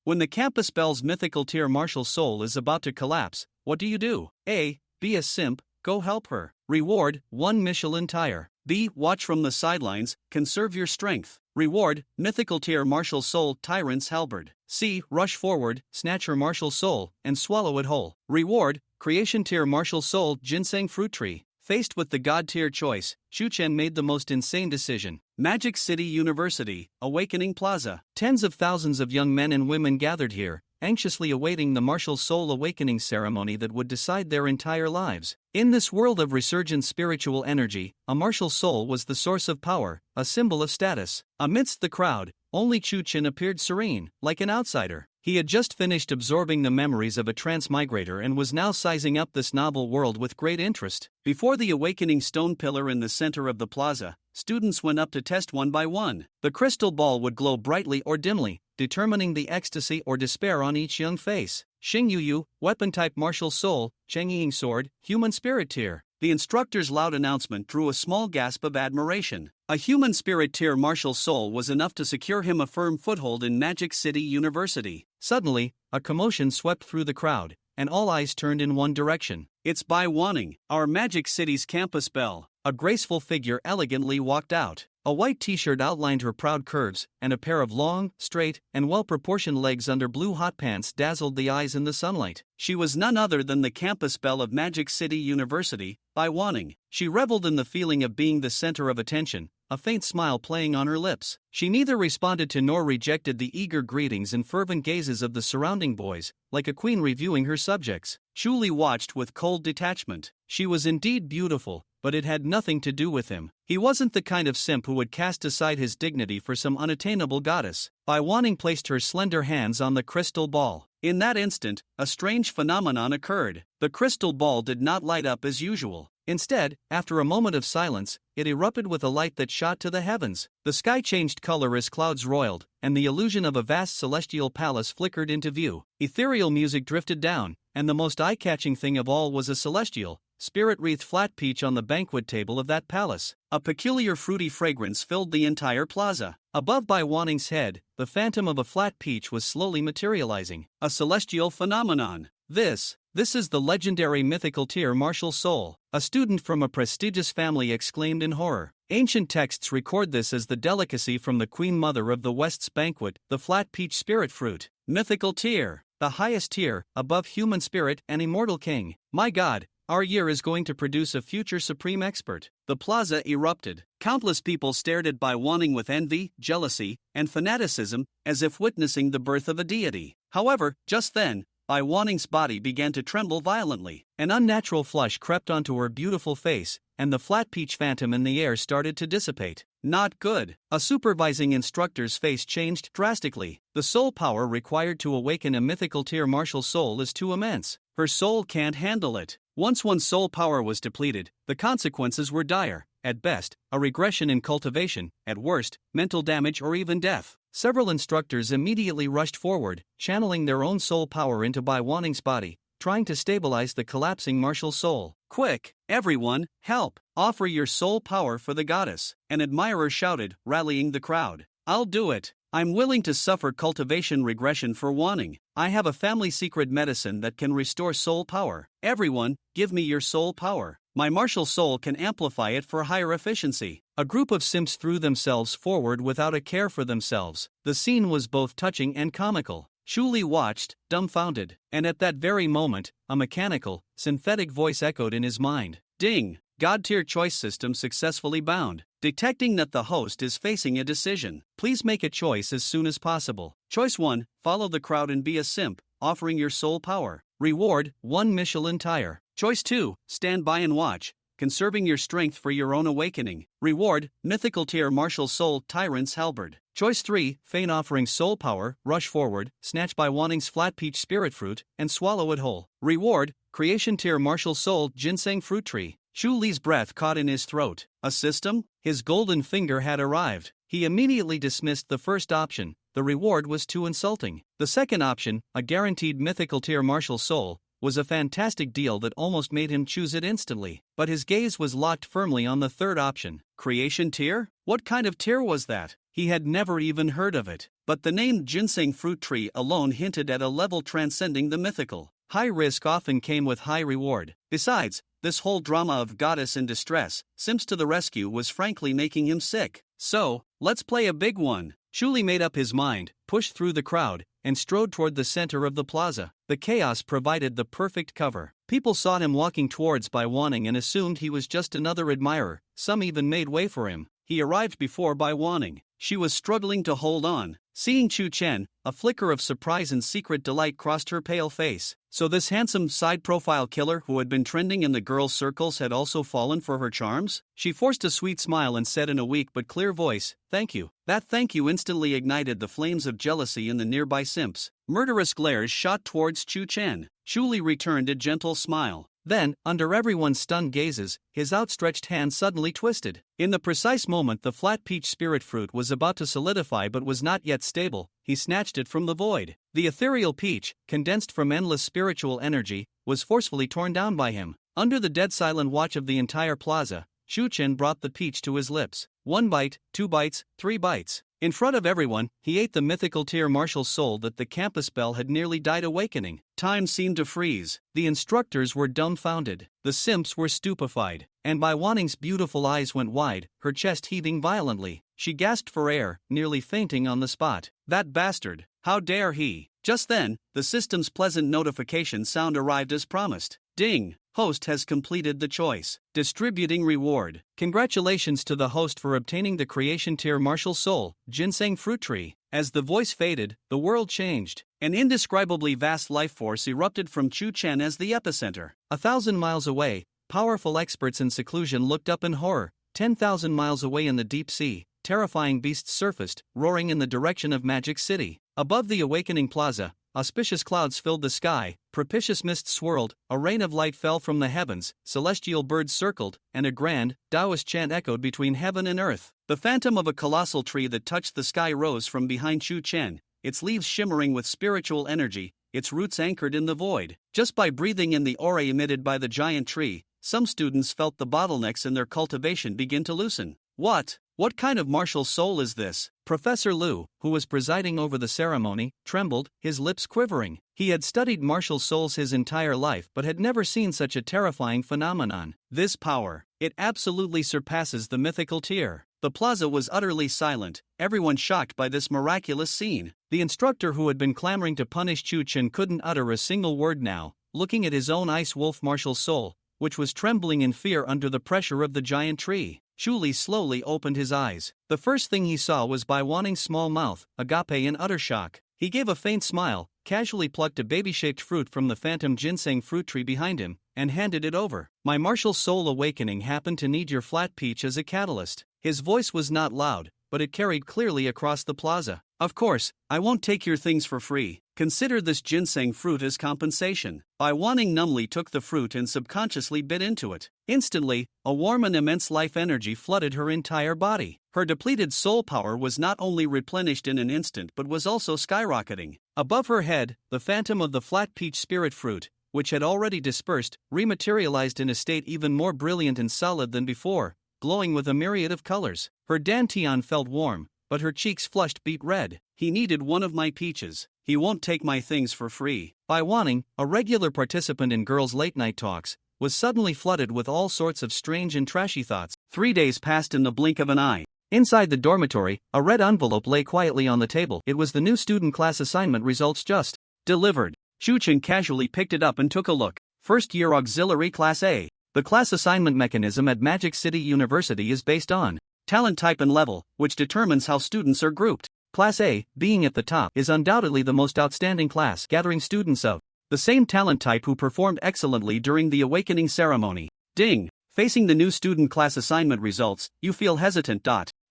When the campus bell's mythical tier martial soul is about to collapse, what do? A. Be a simp, go help her. Reward, 1 Michelin tire. B. Watch from the sidelines, conserve your strength. Reward, mythical tier martial soul tyrant's halberd. C. Rush forward, snatch her martial soul, and swallow it whole. Reward, creation tier martial soul ginseng fruit tree. Faced with the god tier choice, Chen made the most insane decision. Magic City University, Awakening Plaza. Tens of thousands of young men and women gathered here, anxiously awaiting the martial soul awakening ceremony that would decide their entire lives. In this world of resurgent spiritual energy, a martial soul was the source of power, a symbol of status. Amidst the crowd, only Chen appeared serene, like an outsider. He had just finished absorbing the memories of a transmigrator and was now sizing up this novel world with great interest. Before the awakening stone pillar in the center of the plaza, students went up to test one by one. The crystal ball would glow brightly or dimly, determining the ecstasy or despair on each young face. Xing Yu, weapon type martial soul, Cheng Ying sword, human spirit tier. The instructor's loud announcement drew a small gasp of admiration. A human spirit tier martial soul was enough to secure him a firm foothold in Magic City University. Suddenly, a commotion swept through the crowd, and all eyes turned in one direction. It's by Waning, our Magic City's campus belle. A graceful figure elegantly walked out. A white t-shirt outlined her proud curves, and a pair of long, straight, and well-proportioned legs under blue hot pants dazzled the eyes in the sunlight. She was none other than the campus belle of Magic City University, by Waning. She reveled in the feeling of being the center of attention, a faint smile playing on her lips. She neither responded to nor rejected the eager greetings and fervent gazes of the surrounding boys, like a queen reviewing her subjects. Li watched with cold detachment. She was indeed beautiful, but it had nothing to do with him. He wasn't the kind of simp who would cast aside his dignity for some unattainable goddess. Bai Waning placed her slender hands on the crystal ball. In that instant, a strange phenomenon occurred. The crystal ball did not light up as usual. Instead, after a moment of silence, it erupted with a light that shot to the heavens. The sky changed color as clouds roiled, and the illusion of a vast celestial palace flickered into view. Ethereal music drifted down, and the most eye-catching thing of all was a celestial, spirit-wreathed flat peach on the banquet table of that palace. A peculiar fruity fragrance filled the entire plaza. Above Bai Waning's head, the phantom of a flat peach was slowly materializing. A celestial phenomenon. This is the legendary mythical tier martial soul. A student from a prestigious family exclaimed in horror. Ancient texts record this as the delicacy from the Queen Mother of the West's banquet, the flat peach spirit fruit. Mythical tier, the highest tier, above human spirit and immortal king. My God, our year is going to produce a future supreme expert. The plaza erupted. Countless people stared at Bai Waning with envy, jealousy, and fanaticism, as if witnessing the birth of a deity. However, just then, Bai Waning's body began to tremble violently. An unnatural flush crept onto her beautiful face, and the flat peach phantom in the air started to dissipate. Not good. A supervising instructor's face changed drastically. The soul power required to awaken a mythical tier martial soul is too immense. Her soul can't handle it. Once one's soul power was depleted, the consequences were dire. At best, a regression in cultivation, at worst, mental damage or even death. Several instructors immediately rushed forward, channeling their own soul power into Bai Waning's body, trying to stabilize the collapsing martial soul. Quick, everyone, help! Offer your soul power for the goddess, an admirer shouted, rallying the crowd. I'll do it. I'm willing to suffer cultivation regression for Waning. I have a family secret medicine that can restore soul power. Everyone, give me your soul power. My martial soul can amplify it for higher efficiency. A group of simps threw themselves forward without a care for themselves. The scene was both touching and comical. Li watched, dumbfounded, and at that very moment, a mechanical, synthetic voice echoed in his mind. Ding! God-tier choice system successfully bound. Detecting that the host is facing a decision. Please make a choice as soon as possible. Choice 1, follow the crowd and be a simp, offering your soul power. Reward, 1 Michelin tire. Choice 2, stand by and watch, conserving your strength for your own awakening. Reward, mythical tier martial soul tyrant's halberd. Choice 3, feign offering soul power, rush forward, snatch Bai Waning's flat peach spirit fruit, and swallow it whole. Reward, creation tier martial soul ginseng fruit tree. Li's breath caught in his throat. A system? His golden finger had arrived. He immediately dismissed the first option. The reward was too insulting. The second option, a guaranteed mythical tier martial soul, was a fantastic deal that almost made him choose it instantly. But his gaze was locked firmly on the third option. Creation tier? What kind of tier was that? He had never even heard of it. but the name ginseng fruit tree alone hinted at a level transcending the mythical. High risk often came with high reward. Besides, this whole drama of goddess in distress, simps to the rescue was frankly making him sick. So, let's play a big one. Shuli made up his mind, pushed through the crowd, and strode toward the center of the plaza. The chaos provided the perfect cover. People saw him walking towards by Waning and assumed he was just another admirer. Some even made way for him. He arrived before by Waning. She was struggling to hold on. Seeing Chu Chen, a flicker of surprise and secret delight crossed her pale face. So this handsome side-profile killer who had been trending in the girls' circles had also fallen for her charms? She forced a sweet smile and said in a weak but clear voice, "Thank you." That thank you instantly ignited the flames of jealousy in the nearby simps. Murderous glares shot towards Chu Chen. Shuli returned a gentle smile. Then, under everyone's stunned gazes, his outstretched hand suddenly twisted. In the precise moment the flat peach spirit fruit was about to solidify but was not yet stable, he snatched it from the void. The ethereal peach, condensed from endless spiritual energy, was forcefully torn down by him. Under the dead silent watch of the entire plaza, Chu Chen brought the peach to his lips. 1 bite, 2 bites, 3 bites. In front of everyone, he ate the mythical tier martial soul that the campus bell had nearly died awakening. Time seemed to freeze. The instructors were dumbfounded. The simps were stupefied. And by Waning's beautiful eyes went wide, her chest heaving violently. She gasped for air, nearly fainting on the spot. That bastard! How dare he! Just then, the system's pleasant notification sound arrived as promised. Ding! Host has completed the choice. Distributing reward. Congratulations to the host for obtaining the creation tier martial soul, ginseng fruit tree. As the voice faded, the world changed. An indescribably vast life force erupted from Chu Chen as the epicenter. 1,000 miles away, powerful experts in seclusion looked up in horror. 10,000 miles away in the deep sea, terrifying beasts surfaced, roaring in the direction of Magic City. Above the awakening plaza, auspicious clouds filled the sky, propitious mists swirled, a rain of light fell from the heavens, celestial birds circled, and a grand, Taoist chant echoed between heaven and earth. The phantom of a colossal tree that touched the sky rose from behind Chu Chen, its leaves shimmering with spiritual energy, its roots anchored in the void. Just by breathing in the aura emitted by the giant tree, some students felt the bottlenecks in their cultivation begin to loosen. What kind of martial soul is this? Professor Liu, who was presiding over the ceremony, trembled, his lips quivering. He had studied martial souls his entire life but had never seen such a terrifying phenomenon. This power, it absolutely surpasses the mythical tier. The plaza was utterly silent, everyone shocked by this miraculous scene. The instructor who had been clamoring to punish Chu Chen couldn't utter a single word now, looking at his own ice wolf martial soul, which was trembling in fear under the pressure of the giant tree. Shuli slowly opened his eyes. The first thing he saw was Bai Waning's small mouth, agape in utter shock. He gave a faint smile, casually plucked a baby-shaped fruit from the phantom ginseng fruit tree behind him, and handed it over. My martial soul awakening happened to need your flat peach as a catalyst. His voice was not loud, but it carried clearly across the plaza. Of course, I won't take your things for free. Consider this ginseng fruit as compensation. Bai Waning numbly took the fruit and subconsciously bit into it. Instantly, a warm and immense life energy flooded her entire body. Her depleted soul power was not only replenished in an instant but was also skyrocketing. Above her head, the phantom of the flat peach spirit fruit, which had already dispersed, rematerialized in a state even more brilliant and solid than before, glowing with a myriad of colors. Her dantian felt warm, but her cheeks flushed beet red. He needed one of my peaches. He won't take my things for free. Bai Waning, a regular participant in girls' late-night talks, was suddenly flooded with all sorts of strange and trashy thoughts. 3 days passed in the blink of an eye. Inside the dormitory, a red envelope lay quietly on the table. It was the new student class assignment results just delivered. Chu Chen casually picked it up and took a look. First year auxiliary class A. The class assignment mechanism at Magic City University is based on talent type and level, which determines how students are grouped. Class A, being at the top, is undoubtedly the most outstanding class, gathering students of the same talent type who performed excellently during the awakening ceremony. Ding! Facing the new student class assignment results, you feel hesitant.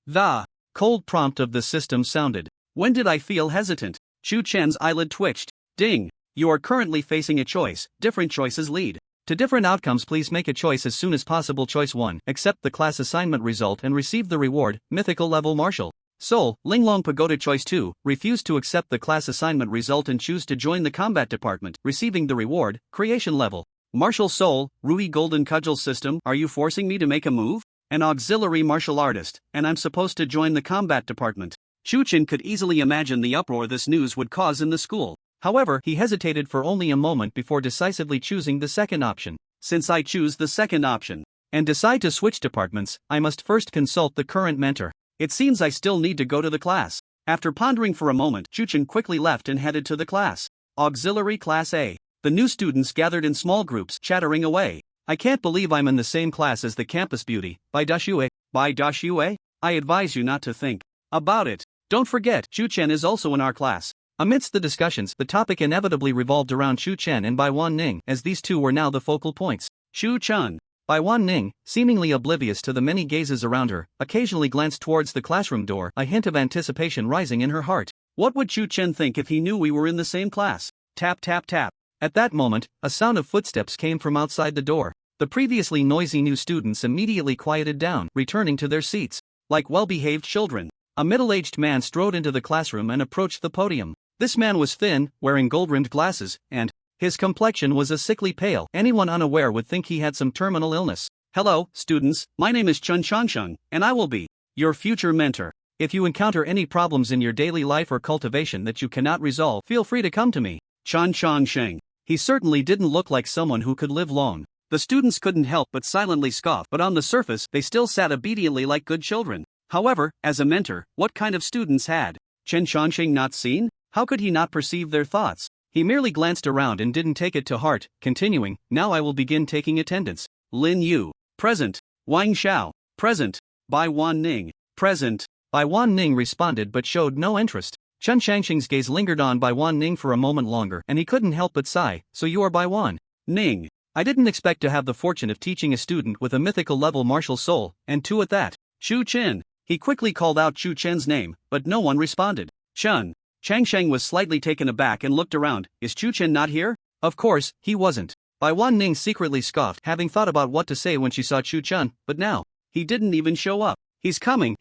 The cold prompt of the system sounded. When did I feel hesitant? Chu Chen's eyelid twitched. Ding! You are currently facing a choice. Different choices lead to different outcomes. Please make a choice as soon as possible. Choice 1. Accept the class assignment result and receive the reward, mythical level martial soul, Linglong Pagoda. Choice 2. Refuse to accept the class assignment result and choose to join the combat department, receiving the reward, creation level martial soul, Rui Golden Cudgel system. Are you forcing me to make a move? An auxiliary martial artist, and I'm supposed to join the combat department. Tion Tion could easily imagine the uproar this news would cause in the school. However, he hesitated for only a moment before decisively choosing the second option. Since I choose the second option and decide to switch departments, I must first consult the current mentor. It seems I still need to go to the class. After pondering for a moment, Tion Tion quickly left and headed to the class. Auxiliary Class A. The new students gathered in small groups, chattering away. I can't believe I'm in the same class as the campus beauty. By Dashue. By Dashue? I advise you not to think about it. Don't forget, Tion Tion is also in our class. Amidst the discussions, the topic inevitably revolved around Tion Tion and Bai Waning, as these two were now the focal points. Tion Tion. Bai Waning, seemingly oblivious to the many gazes around her, occasionally glanced towards the classroom door, a hint of anticipation rising in her heart. What would Tion Chen think if he knew we were in the same class? Tap tap tap. At that moment, a sound of footsteps came from outside the door. The previously noisy new students immediately quieted down, returning to their seats. Like well-behaved children, a middle-aged man strode into the classroom and approached the podium. This man was thin, wearing gold-rimmed glasses, and his complexion was a sickly pale. Anyone unaware would think he had some terminal illness. Hello, students, my name is Tion Tion, and I will be your future mentor. If you encounter any problems in your daily life or cultivation that you cannot resolve, feel free to come to me. Tion Tion. He certainly didn't look like someone who could live long. The students couldn't help but silently scoff, but on the surface, they still sat obediently like good children. However, as a mentor, what kind of students had Chen Qianxing not seen? How could he not perceive their thoughts? He merely glanced around and didn't take it to heart, continuing, now I will begin taking attendance. Lin Yu, present. Wang Xiao, present. Bai Wan Ning, present. Bai Wan Ning responded but showed no interest. Chen Qianxing's gaze lingered on Bai Wan Ning for a moment longer, and he couldn't help but sigh, so you are Bai Wan Ning. I didn't expect to have the fortune of teaching a student with a mythical level martial soul, and two at that. Chu Chen. He quickly called out Chu Chen's name, but no one responded. Chang Sheng was slightly taken aback and looked around. Is Chu Chen not here? Of course, he wasn't. Bai Wan Ning secretly scoffed, having thought about what to say when she saw Chu Chen, but now, he didn't even show up. He's coming.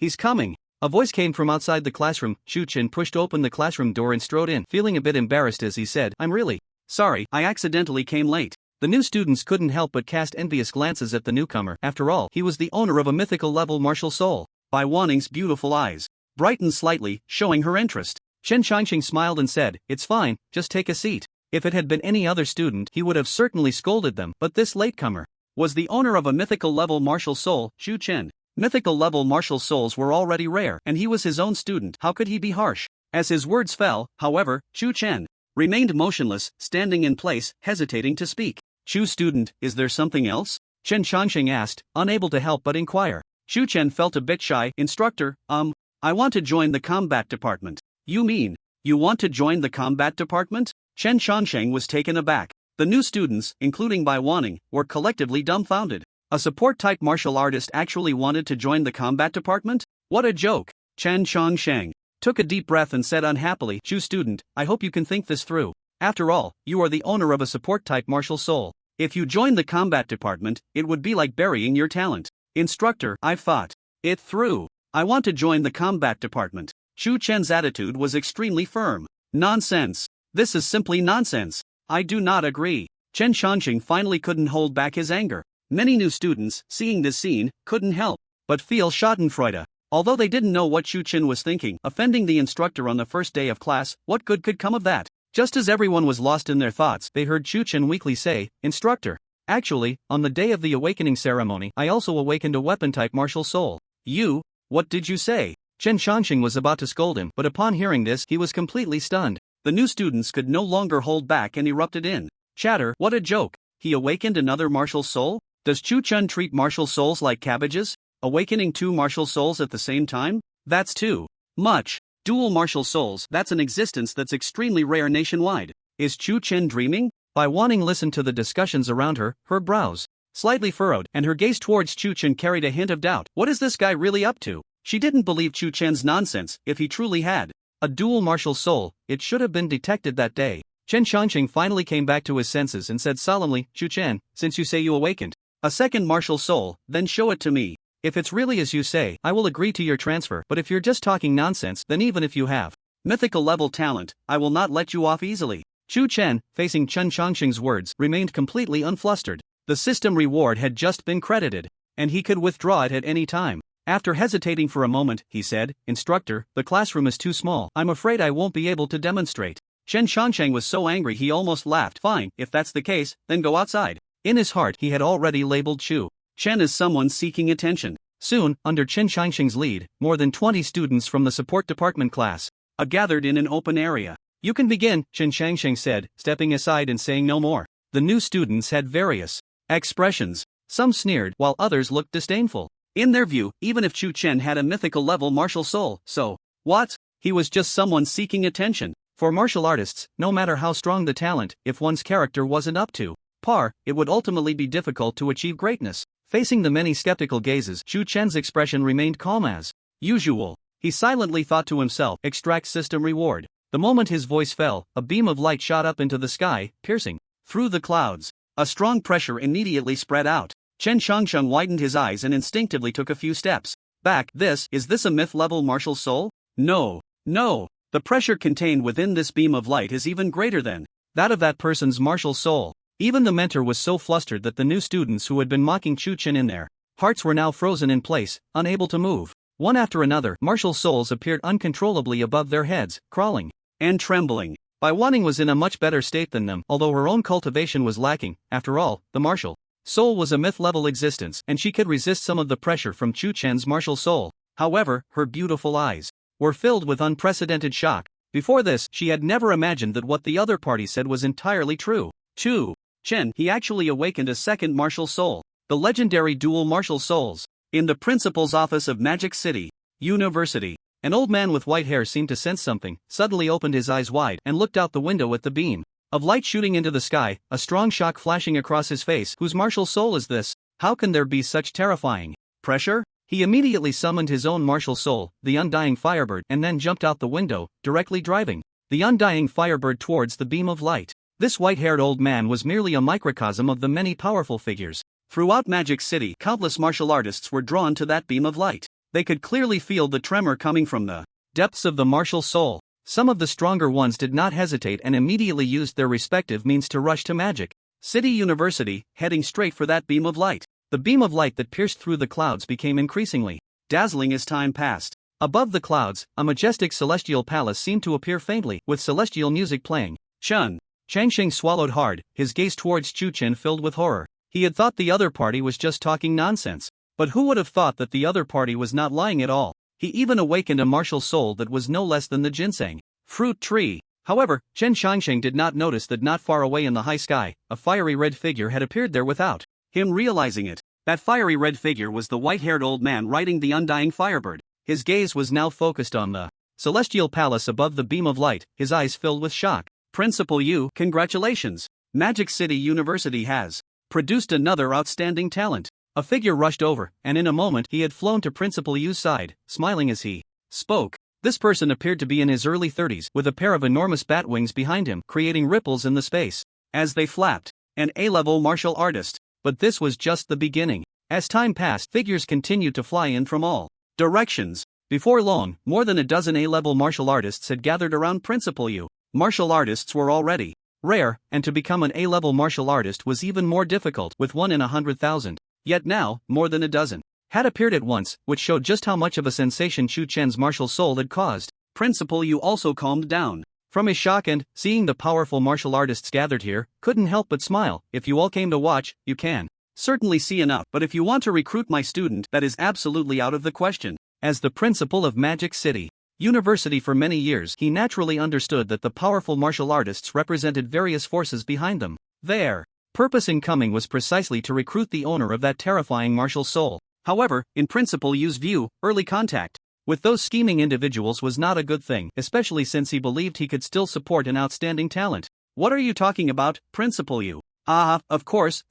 A voice came from outside the classroom. Chu Chen pushed open the classroom door and strode in, feeling a bit embarrassed as he said, I'm really sorry, I accidentally came late. The new students couldn't help but cast envious glances at the newcomer. After all, he was the owner of a mythical level martial soul. Bai Wanning's beautiful eyes brightened slightly, showing her interest. Chen Qianxing smiled and said, it's fine, just take a seat. If it had been any other student, he would have certainly scolded them, but this latecomer was the owner of a mythical level martial soul, Xu Chen. Mythical level martial souls were already rare, and he was his own student. How could he be harsh? As his words fell, however, Xu Chen remained motionless, standing in place, hesitating to speak. Xu student, is there something else? Chen Qianxing asked, unable to help but inquire. Xu Chen felt a bit shy. Instructor, I want to join the combat department. You mean, you want to join the combat department? Chen Qianxing was taken aback. The new students, including Bai Waning, were collectively dumbfounded. A support-type martial artist actually wanted to join the combat department? What a joke! Chen Qianxing took a deep breath and said unhappily, Xu student, I hope you can think this through. After all, you are the owner of a support-type martial soul. If you join the combat department, it would be like burying your talent. Instructor, I've thought it through. I want to join the combat department. Xu Chen's attitude was extremely firm. Nonsense. This is simply nonsense. I do not agree. Chen Qianxing finally couldn't hold back his anger. Many new students, seeing this scene, couldn't help but feel schadenfreude. Although they didn't know what Xu Chen was thinking, offending the instructor on the first day of class, what good could come of that? Just as everyone was lost in their thoughts, they heard Xu Chen weakly say, Instructor. Actually, on the day of the awakening ceremony, I also awakened a weapon-type martial soul. You? What did you say? Chen Qianxing was about to scold him, but upon hearing this, he was completely stunned. The new students could no longer hold back and erupted in chatter. What a joke! He awakened another martial soul? Does Chu Chen treat martial souls like cabbages? Awakening two martial souls at the same time? That's too much. Dual martial souls, that's an existence that's extremely rare nationwide. Is Chu Chen dreaming? Bai Waning listened to the discussions around her, her brows slightly furrowed, and her gaze towards Chu Chen carried a hint of doubt. What is this guy really up to? She didn't believe Chu Chen's nonsense. If he truly had a dual martial soul, it should have been detected that day. Chen Qianxing finally came back to his senses and said solemnly, Chu Chen, since you say you awakened a second martial soul, then show it to me. If it's really as you say, I will agree to your transfer, but if you're just talking nonsense, then even if you have mythical level talent, I will not let you off easily. Chu Chen, facing Chen Qianxing's words, remained completely unflustered. The system reward had just been credited, and he could withdraw it at any time. After hesitating for a moment, he said, "Instructor, the classroom is too small. I'm afraid I won't be able to demonstrate." Chen Qiansheng was so angry he almost laughed. "Fine, if that's the case, then go outside." In his heart he had already labeled Chu Chen as someone seeking attention. Soon, under Chen Qiansheng's lead, more than 20 students from the support department class gathered in an open area. "You can begin," Chen Qiansheng said, stepping aside and saying no more. The new students had various expressions. Some sneered, while others looked disdainful. In their view, even if Chu Chen had a mythical level martial soul, so what? He was just someone seeking attention. For martial artists, no matter how strong the talent, if one's character wasn't up to par, it would ultimately be difficult to achieve greatness. Facing the many skeptical gazes, Chu Chen's expression remained calm as usual. He silently thought to himself, "Extract system reward." The moment his voice fell, a beam of light shot up into the sky, piercing through the clouds. A strong pressure immediately spread out. Chen Qiansheng widened his eyes and instinctively took a few steps back. Is this a myth-level martial soul? No. The pressure contained within this beam of light is even greater than that of that person's martial soul. Even the mentor was so flustered that the new students who had been mocking Chu Chen in their hearts were now frozen in place, unable to move. One after another, martial souls appeared uncontrollably above their heads, crawling and trembling. Waning was in a much better state than them, although her own cultivation was lacking. After all, the martial soul was a myth-level existence, and she could resist some of the pressure from Chu Chen's martial soul. However, her beautiful eyes were filled with unprecedented shock. Before this, she had never imagined that what the other party said was entirely true. Chu Chen, he actually awakened a second martial soul, the legendary dual martial souls. In the principal's office of Magic City University, an old man with white hair seemed to sense something, suddenly opened his eyes wide and looked out the window at the beam of light shooting into the sky, a strong shock flashing across his face. Whose martial soul is this? How can there be such terrifying pressure? He immediately summoned his own martial soul, the Undying Firebird, and then jumped out the window, directly driving the Undying Firebird towards the beam of light. This white-haired old man was merely a microcosm of the many powerful figures throughout Magic City. Countless martial artists were drawn to that beam of light. They could clearly feel the tremor coming from the depths of the martial soul. Some of the stronger ones did not hesitate and immediately used their respective means to rush to Magic City University, heading straight for that beam of light. The beam of light that pierced through the clouds became increasingly dazzling as time passed. Above the clouds, a majestic celestial palace seemed to appear faintly, with celestial music playing. Chen Qiansheng swallowed hard, his gaze towards Chu Chen filled with horror. He had thought the other party was just talking nonsense. But who would have thought that the other party was not lying at all? He even awakened a martial soul that was no less than the ginseng fruit tree. However, Chen Qiansheng did not notice that not far away in the high sky, a fiery red figure had appeared there without him realizing it. That fiery red figure was the white-haired old man riding the Undying Firebird. His gaze was now focused on the celestial palace above the beam of light, his eyes filled with shock. "Principal Yu, congratulations! Magic City University has produced another outstanding talent." A figure rushed over, and in a moment he had flown to Principal Yu's side, smiling as he spoke. This person appeared to be in his early 30s, with a pair of enormous bat wings behind him, creating ripples in the space as they flapped. An A-level martial artist. But this was just the beginning. As time passed, figures continued to fly in from all directions. Before long, more than a dozen A-level martial artists had gathered around Principal Yu. Martial artists were already rare, and to become an A-level martial artist was even more difficult, with 1 in 100,000. Yet now, more than a dozen had appeared at once, which showed just how much of a sensation Chu Chen's martial soul had caused. Principal Yu also calmed down from his shock and, seeing the powerful martial artists gathered here, couldn't help but smile. "If you all came to watch, you can certainly see enough, but if you want to recruit my student, that is absolutely out of the question." As the principal of Magic City University for many years, he naturally understood that the powerful martial artists represented various forces behind them. Their purpose in coming was precisely to recruit the owner of that terrifying martial soul. However, in Principal Yu's view, early contact with those scheming individuals was not a good thing, especially since he believed he could still support an outstanding talent. "What are you talking about, Principal Yu?" Of course.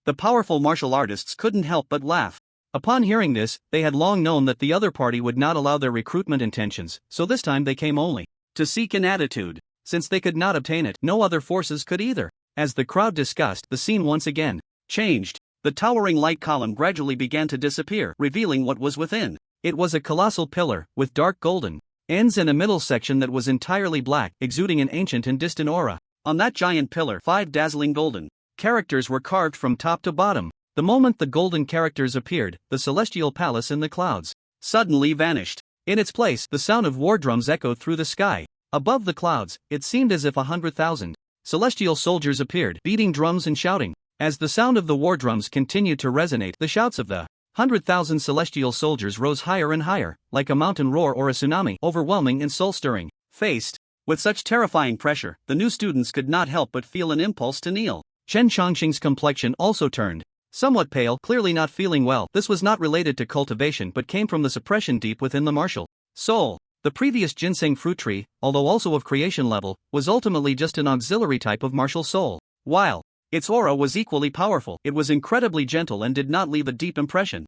The powerful martial artists couldn't help but laugh. Upon hearing this, they had long known that the other party would not allow their recruitment intentions, so this time they came only to seek an attitude. Since they could not obtain it, no other forces could either. As the crowd discussed, the scene once again changed. The towering light column gradually began to disappear, revealing what was within. It was a colossal pillar, with dark golden ends and a middle section that was entirely black, exuding an ancient and distant aura. On that giant pillar, 5 dazzling golden characters were carved from top to bottom. The moment the golden characters appeared, the celestial palace in the clouds suddenly vanished. In its place, the sound of war drums echoed through the sky. Above the clouds, it seemed as if 100,000 celestial soldiers appeared, beating drums and shouting. As the sound of the war drums continued to resonate, the shouts of the 100,000 celestial soldiers rose higher and higher, like a mountain roar or a tsunami, overwhelming and soul-stirring. Faced with such terrifying pressure, the new students could not help but feel an impulse to kneel. Chen Chongqing's complexion also turned somewhat pale, clearly not feeling well. This was not related to cultivation but came from the suppression deep within the martial soul. The previous ginseng fruit tree, although also of creation level, was ultimately just an auxiliary type of martial soul. While its aura was equally powerful, it was incredibly gentle and did not leave a deep impression.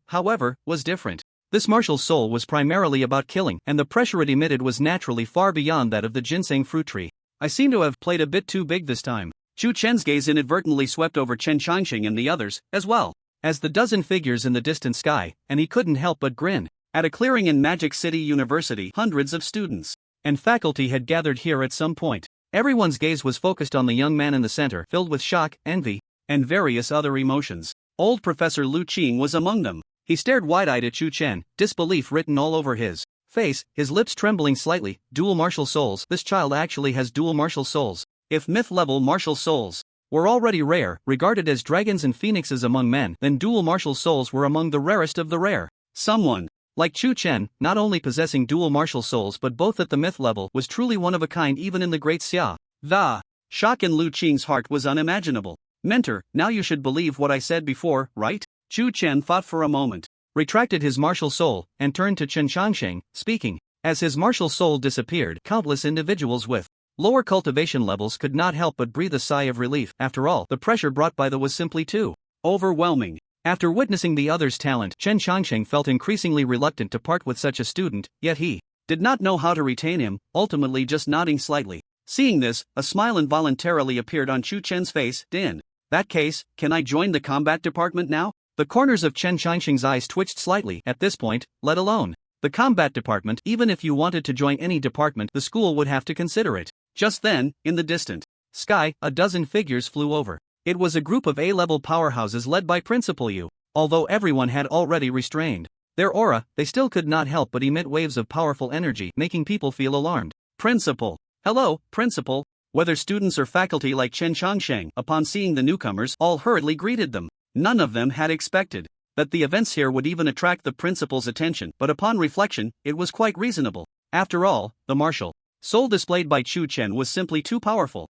However, was different. This martial soul was primarily about killing, and the pressure it emitted was naturally far beyond that of the ginseng fruit tree. I seem to have played a bit too big this time. Chu Chen's gaze inadvertently swept over Chen Chongqing and the others, as well as the dozen figures in the distant sky, and he couldn't help but grin. At a clearing in Magic City University, hundreds of students and faculty had gathered here at some point. Everyone's gaze was focused on the young man in the center, filled with shock, envy, and various other emotions. Old Professor Lu Qing was among them. He stared wide-eyed at Chu Chen, disbelief written all over his face, his lips trembling slightly. Dual martial souls. This child actually has dual martial souls. If myth-level martial souls were already rare, regarded as dragons and phoenixes among men, then dual martial souls were among the rarest of the rare. Someone like Chu Chen, not only possessing dual martial souls but both at the myth level, was truly one of a kind even in the Great Xia. The shock in Lu Qing's heart was unimaginable. Mentor, now you should believe what I said before, right? Chu Chen thought for a moment, retracted his martial soul, and turned to Chen Chongqing, speaking. As his martial soul disappeared, countless individuals with lower cultivation levels could not help but breathe a sigh of relief. After all, the pressure brought by the was simply too overwhelming. After witnessing the other's talent, Chen Chongqing felt increasingly reluctant to part with such a student, yet he did not know how to retain him, ultimately just nodding slightly. Seeing this, a smile involuntarily appeared on Chu Chen's face. In that case, can I join the combat department now? The corners of Chen Chongqing's eyes twitched slightly. At this point, let alone the combat department, even if you wanted to join any department, the school would have to consider it. Just then, in the distant sky, a dozen figures flew over. It was a group of A-level powerhouses led by Principal Yu. Although everyone had already restrained their aura, they still could not help but emit waves of powerful energy, making people feel alarmed. Principal. Hello, Principal. Whether students or faculty like Chen Chongqing, upon seeing the newcomers, all hurriedly greeted them. None of them had expected that the events here would even attract the principal's attention, but upon reflection, it was quite reasonable. After all, the martial soul displayed by Chu Chen was simply too powerful.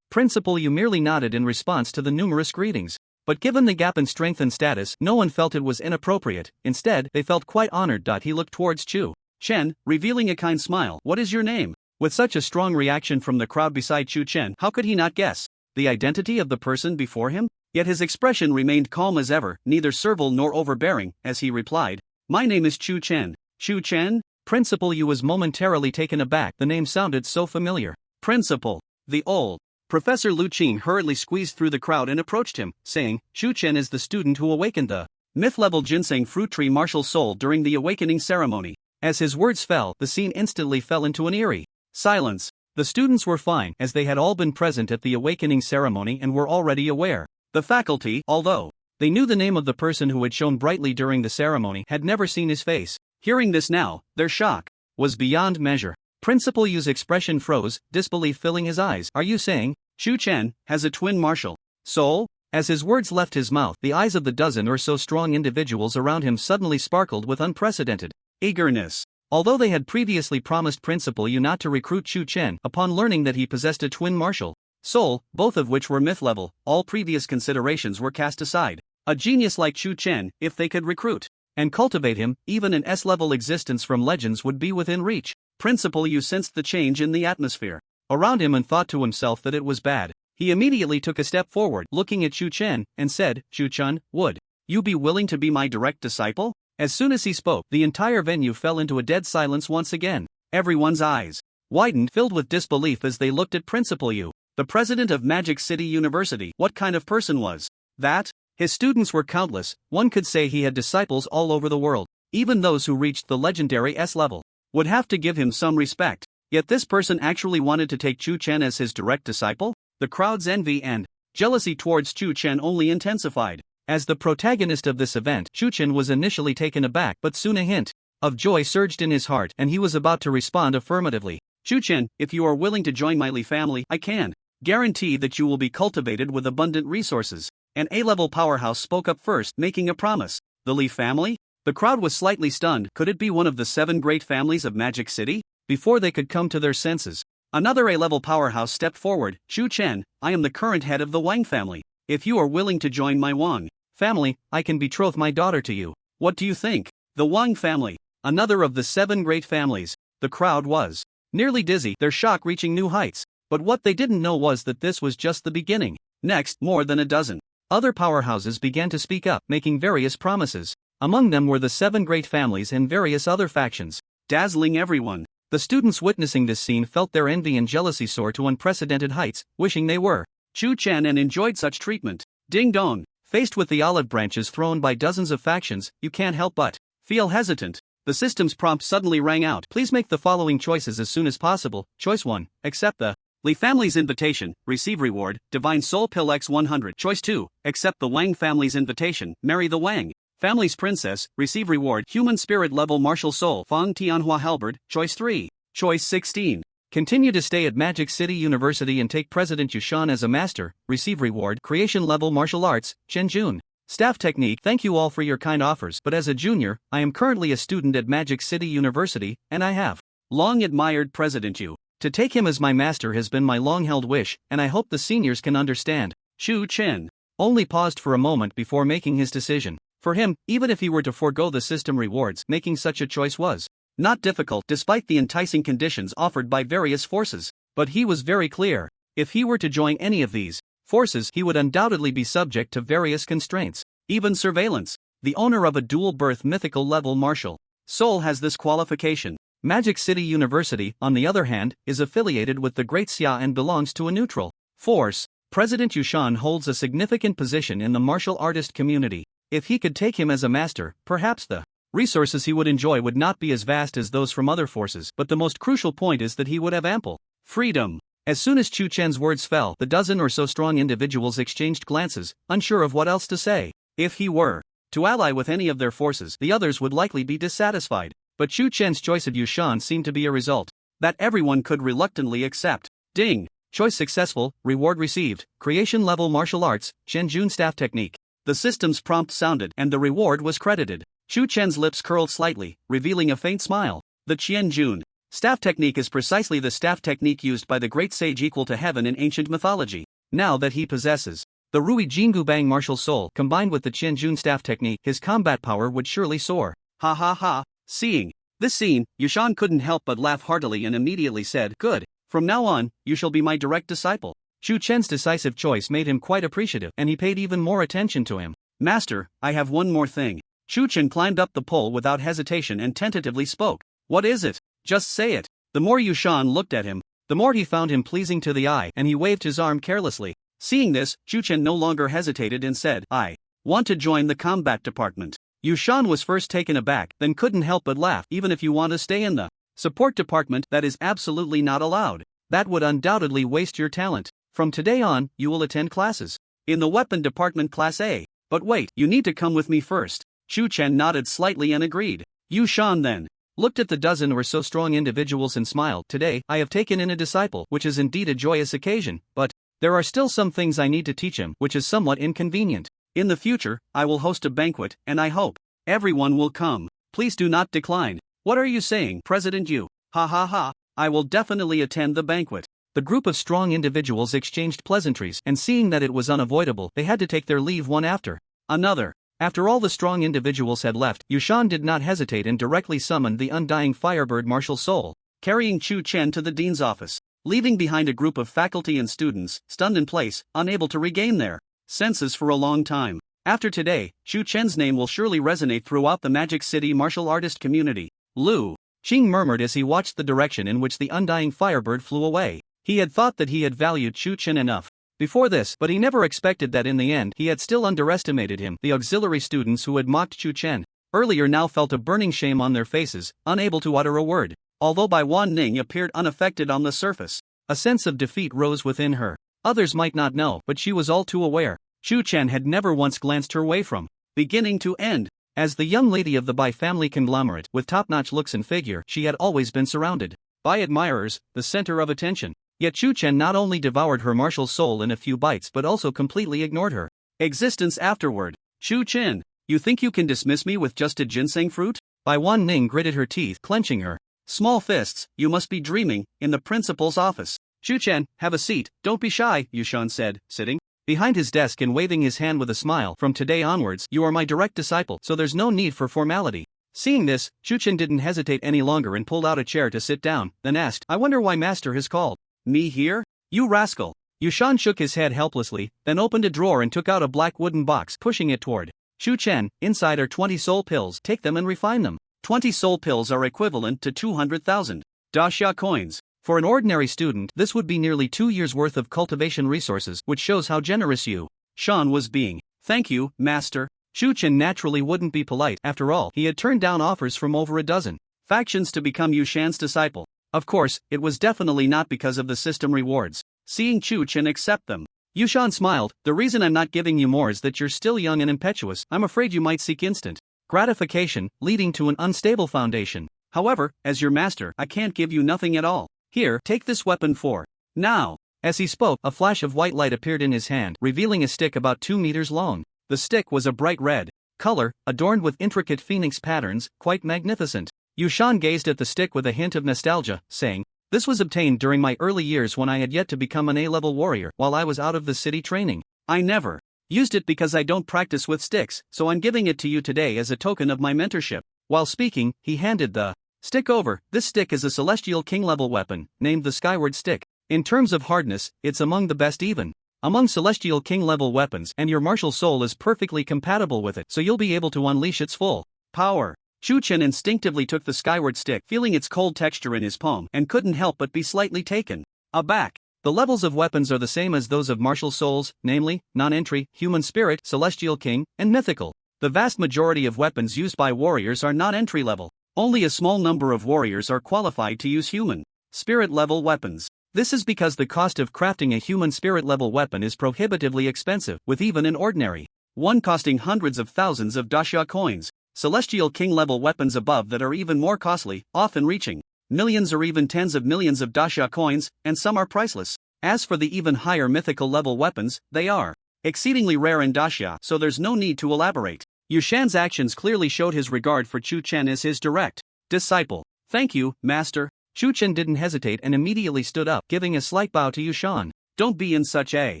Principal Yu merely nodded in response to the numerous greetings. But given the gap in strength and status, no one felt it was inappropriate. Instead, they felt quite honored. He looked towards Chu Chen, revealing a kind smile. What is your name? With such a strong reaction from the crowd beside Chu Chen, how could he not guess the identity of the person before him? Yet his expression remained calm as ever, neither servile nor overbearing, as he replied, My name is Chu Chen. Chu Chen? Principal Yu was momentarily taken aback. The name sounded so familiar. Principal. The old Professor Lu Qing hurriedly squeezed through the crowd and approached him, saying, Chu Chen is the student who awakened the myth-level ginseng fruit tree martial soul during the awakening ceremony. As his words fell, the scene instantly fell into an eerie silence. The students were fine, as they had all been present at the awakening ceremony and were already aware. The faculty, although they knew the name of the person who had shone brightly during the ceremony, had never seen his face. Hearing this now, their shock was beyond measure. Principal Yu's expression froze, disbelief filling his eyes. Are you saying Chu Chen has a twin martial soul? As his words left his mouth, the eyes of the dozen or so strong individuals around him suddenly sparkled with unprecedented eagerness. Although they had previously promised Principal Yu not to recruit Chu Chen, upon learning that he possessed a twin martial soul, both of which were myth level, all previous considerations were cast aside. A genius like Chu Chen, if they could recruit and cultivate him, even an S-level existence from legends would be within reach. Principal Yu sensed the change in the atmosphere around him and thought to himself that it was bad. He immediately took a step forward, looking at Chu Chen, and said, Chu Chen, would you be willing to be my direct disciple? As soon as he spoke, the entire venue fell into a dead silence once again. Everyone's eyes widened, filled with disbelief as they looked at Principal Yu, the president of Magic City University. What kind of person was that? His students were countless. One could say he had disciples all over the world. Even those who reached the legendary S level would have to give him some respect. Yet this person actually wanted to take Chu Chen as his direct disciple? The crowd's envy and jealousy towards Chu Chen only intensified. As the protagonist of this event, Tion was initially taken aback, but soon a hint of joy surged in his heart and he was about to respond affirmatively. Chen, if you are willing to join my Li family, I can guarantee that you will be cultivated with abundant resources. An A-level powerhouse spoke up first, making a promise. The Li family? The crowd was slightly stunned. Could it be one of the 7 great families of Magic City? Before they could come to their senses, another A-level powerhouse stepped forward. Chen, I am the current head of the Wang family. If you are willing to join my Wang family, I can betroth my daughter to you. What do you think? The Wang family, another of the 7 great families. The crowd was nearly dizzy, their shock reaching new heights. But what they didn't know was that this was just the beginning. Next, more than a dozen other powerhouses began to speak up, making various promises. Among them were the 7 great families and various other factions, dazzling everyone. The students witnessing this scene felt their envy and jealousy soar to unprecedented heights, wishing they were Chen and enjoyed such treatment. Ding dong. Faced with the olive branches thrown by dozens of factions, you can't help but feel hesitant. The system's prompt suddenly rang out. Please make the following choices as soon as possible. Choice 1. Accept the Li family's invitation, receive reward, Divine Soul Pill X100. Choice 2. Accept the Wang family's invitation, marry the Wang family's princess, receive reward, Human Spirit Level Martial Soul Fang Tianhua Halberd. Choice 3. Choice 16. Continue to stay at Magic City University and take President Yushan as a master, receive reward, Creation Level Martial Arts, Zhenjun Staff Technique. Thank you all for your kind offers, but as a junior, I am currently a student at Magic City University, and I have long admired President Yu. To take him as my master has been my long-held wish, and I hope the seniors can understand. Chen only paused for a moment before making his decision. For him, even if he were to forego the system rewards, making such a choice was not difficult despite the enticing conditions offered by various forces. But he was very clear. If he were to join any of these forces, he would undoubtedly be subject to various constraints, even surveillance. The owner of a dual-birth mythical level martial soul has this qualification. Magic City University, on the other hand, is affiliated with the Great Xia and belongs to a neutral force. President Yushan holds a significant position in the martial artist community. If he could take him as a master, perhaps the resources he would enjoy would not be as vast as those from other forces, but the most crucial point is that he would have ample freedom. As soon as Chen's words fell, the dozen or so strong individuals exchanged glances, unsure of what else to say. If he were to ally with any of their forces, the others would likely be dissatisfied. But Chen's choice of Yushan seemed to be a result that everyone could reluctantly accept. Ding! Choice successful, reward received, Creation Level Martial Arts, Zhenjun Staff Technique. The system's prompt sounded and the reward was credited. Chen's lips curled slightly, revealing a faint smile. The Zhenjun Staff Technique is precisely the staff technique used by the great sage equal to heaven in ancient mythology. Now that he possesses the Rui Jingu Bang martial soul combined with the Zhenjun Staff Technique, his combat power would surely soar. Ha ha ha. Seeing this scene, Yushan couldn't help but laugh heartily and immediately said, "Good. From now on, you shall be my direct disciple." Chen's decisive choice made him quite appreciative, and he paid even more attention to him. "Master, I have one more thing." Chen climbed up the pole without hesitation and tentatively spoke. "What is it? Just say it." The more Yushan looked at him, the more he found him pleasing to the eye, and he waved his arm carelessly. Seeing this, Chen no longer hesitated and said, "I want to join the combat department." Yushan was first taken aback, then couldn't help but laugh. "Even if you want to stay in the support department, that is absolutely not allowed. That would undoubtedly waste your talent. From today on, you will attend classes in the weapon department Class A. But wait, you need to come with me first." Chen nodded slightly and agreed. Yushan then looked at the dozen or so strong individuals and smiled. "Today, I have taken in a disciple, which is indeed a joyous occasion, but there are still some things I need to teach him, which is somewhat inconvenient. In the future, I will host a banquet, and I hope everyone will come. Please do not decline." "What are you saying, President Yu?" "Ha ha ha, I will definitely attend the banquet." The group of strong individuals exchanged pleasantries, and seeing that it was unavoidable, they had to take their leave one after another. After all the strong individuals had left, Yushan did not hesitate and directly summoned the undying Firebird martial soul, carrying Chen to the dean's office, leaving behind a group of faculty and students, stunned in place, unable to regain their senses for a long time. After today, Chen's name will surely resonate throughout the Magic City martial artist community. Lu Qing murmured as he watched the direction in which the undying Firebird flew away. He had thought that he had valued Chen enough before this, but he never expected that in the end he had still underestimated him. The auxiliary students who had mocked Chen earlier now felt a burning shame on their faces, unable to utter a word. Although Waning appeared unaffected on the surface, a sense of defeat rose within her. Others might not know, but she was all too aware. Chu Chen had never once glanced her way from beginning to end. As the young lady of the Bai family conglomerate with top-notch looks and figure, she had always been surrounded by admirers, the center of attention. Yet Chu Chen not only devoured her martial soul in a few bites but also completely ignored her existence afterward. Chu Chen, you think you can dismiss me with just a ginseng fruit? Bai Waning gritted her teeth, clenching her small fists. You must be dreaming. In the principal's office. Chu Chen, have a seat, don't be shy, Yushan said, sitting behind his desk and waving his hand with a smile. From today onwards, you are my direct disciple, so there's no need for formality. Seeing this, Chu Chen didn't hesitate any longer and pulled out a chair to sit down, then asked, I wonder why master has called me here? You rascal. Yushan shook his head helplessly, then opened a drawer and took out a black wooden box, pushing it toward Chu Chen. Inside are 20 soul pills, take them and refine them. 20 soul pills are equivalent to 200,000 dasha coins. For an ordinary student, this would be nearly 2 years' worth of cultivation resources, which shows how generous Shan was being. Thank you, master. Chu Chen naturally wouldn't be polite. After all, he had turned down offers from over a dozen factions to become Yushan's disciple. Of course, it was definitely not because of the system rewards. Seeing Chu Chen accept them, Yushan smiled. The reason I'm not giving you more is that you're still young and impetuous. I'm afraid you might seek instant gratification, leading to an unstable foundation. However, as your master, I can't give you nothing at all. Here, take this weapon for now. As he spoke, a flash of white light appeared in his hand, revealing a stick about 2 meters long. The stick was a bright red color, adorned with intricate phoenix patterns, quite magnificent. Yushan gazed at the stick with a hint of nostalgia, saying, this was obtained during my early years when I had yet to become an A-level warrior, while I was out of the city training. I never used it because I don't practice with sticks, so I'm giving it to you today as a token of my mentorship. While speaking, he handed the stick over. This stick is a Celestial King level weapon, named the Skyward Stick. In terms of hardness, it's among the best even among Celestial King level weapons, and your martial soul is perfectly compatible with it, so you'll be able to unleash its full power. Chu Chen instinctively took the Skyward Stick, feeling its cold texture in his palm, and couldn't help but be slightly taken aback. The levels of weapons are the same as those of martial souls, namely, non-entry, human spirit, Celestial King, and mythical. The vast majority of weapons used by warriors are not entry level. Only a small number of warriors are qualified to use human spirit level weapons. This is because the cost of crafting a human spirit level weapon is prohibitively expensive, with even an ordinary one costing hundreds of thousands of dasha coins. Celestial King level weapons above that are even more costly, often reaching millions or even tens of millions of dasha coins, and some are priceless. As for the even higher mythical level weapons, they are exceedingly rare in dasha, so there's no need to elaborate. Yushan's actions clearly showed his regard for Chu Chen as his direct disciple. Thank you, master. Chu Chen didn't hesitate and immediately stood up, giving a slight bow to Yushan. Don't be in such a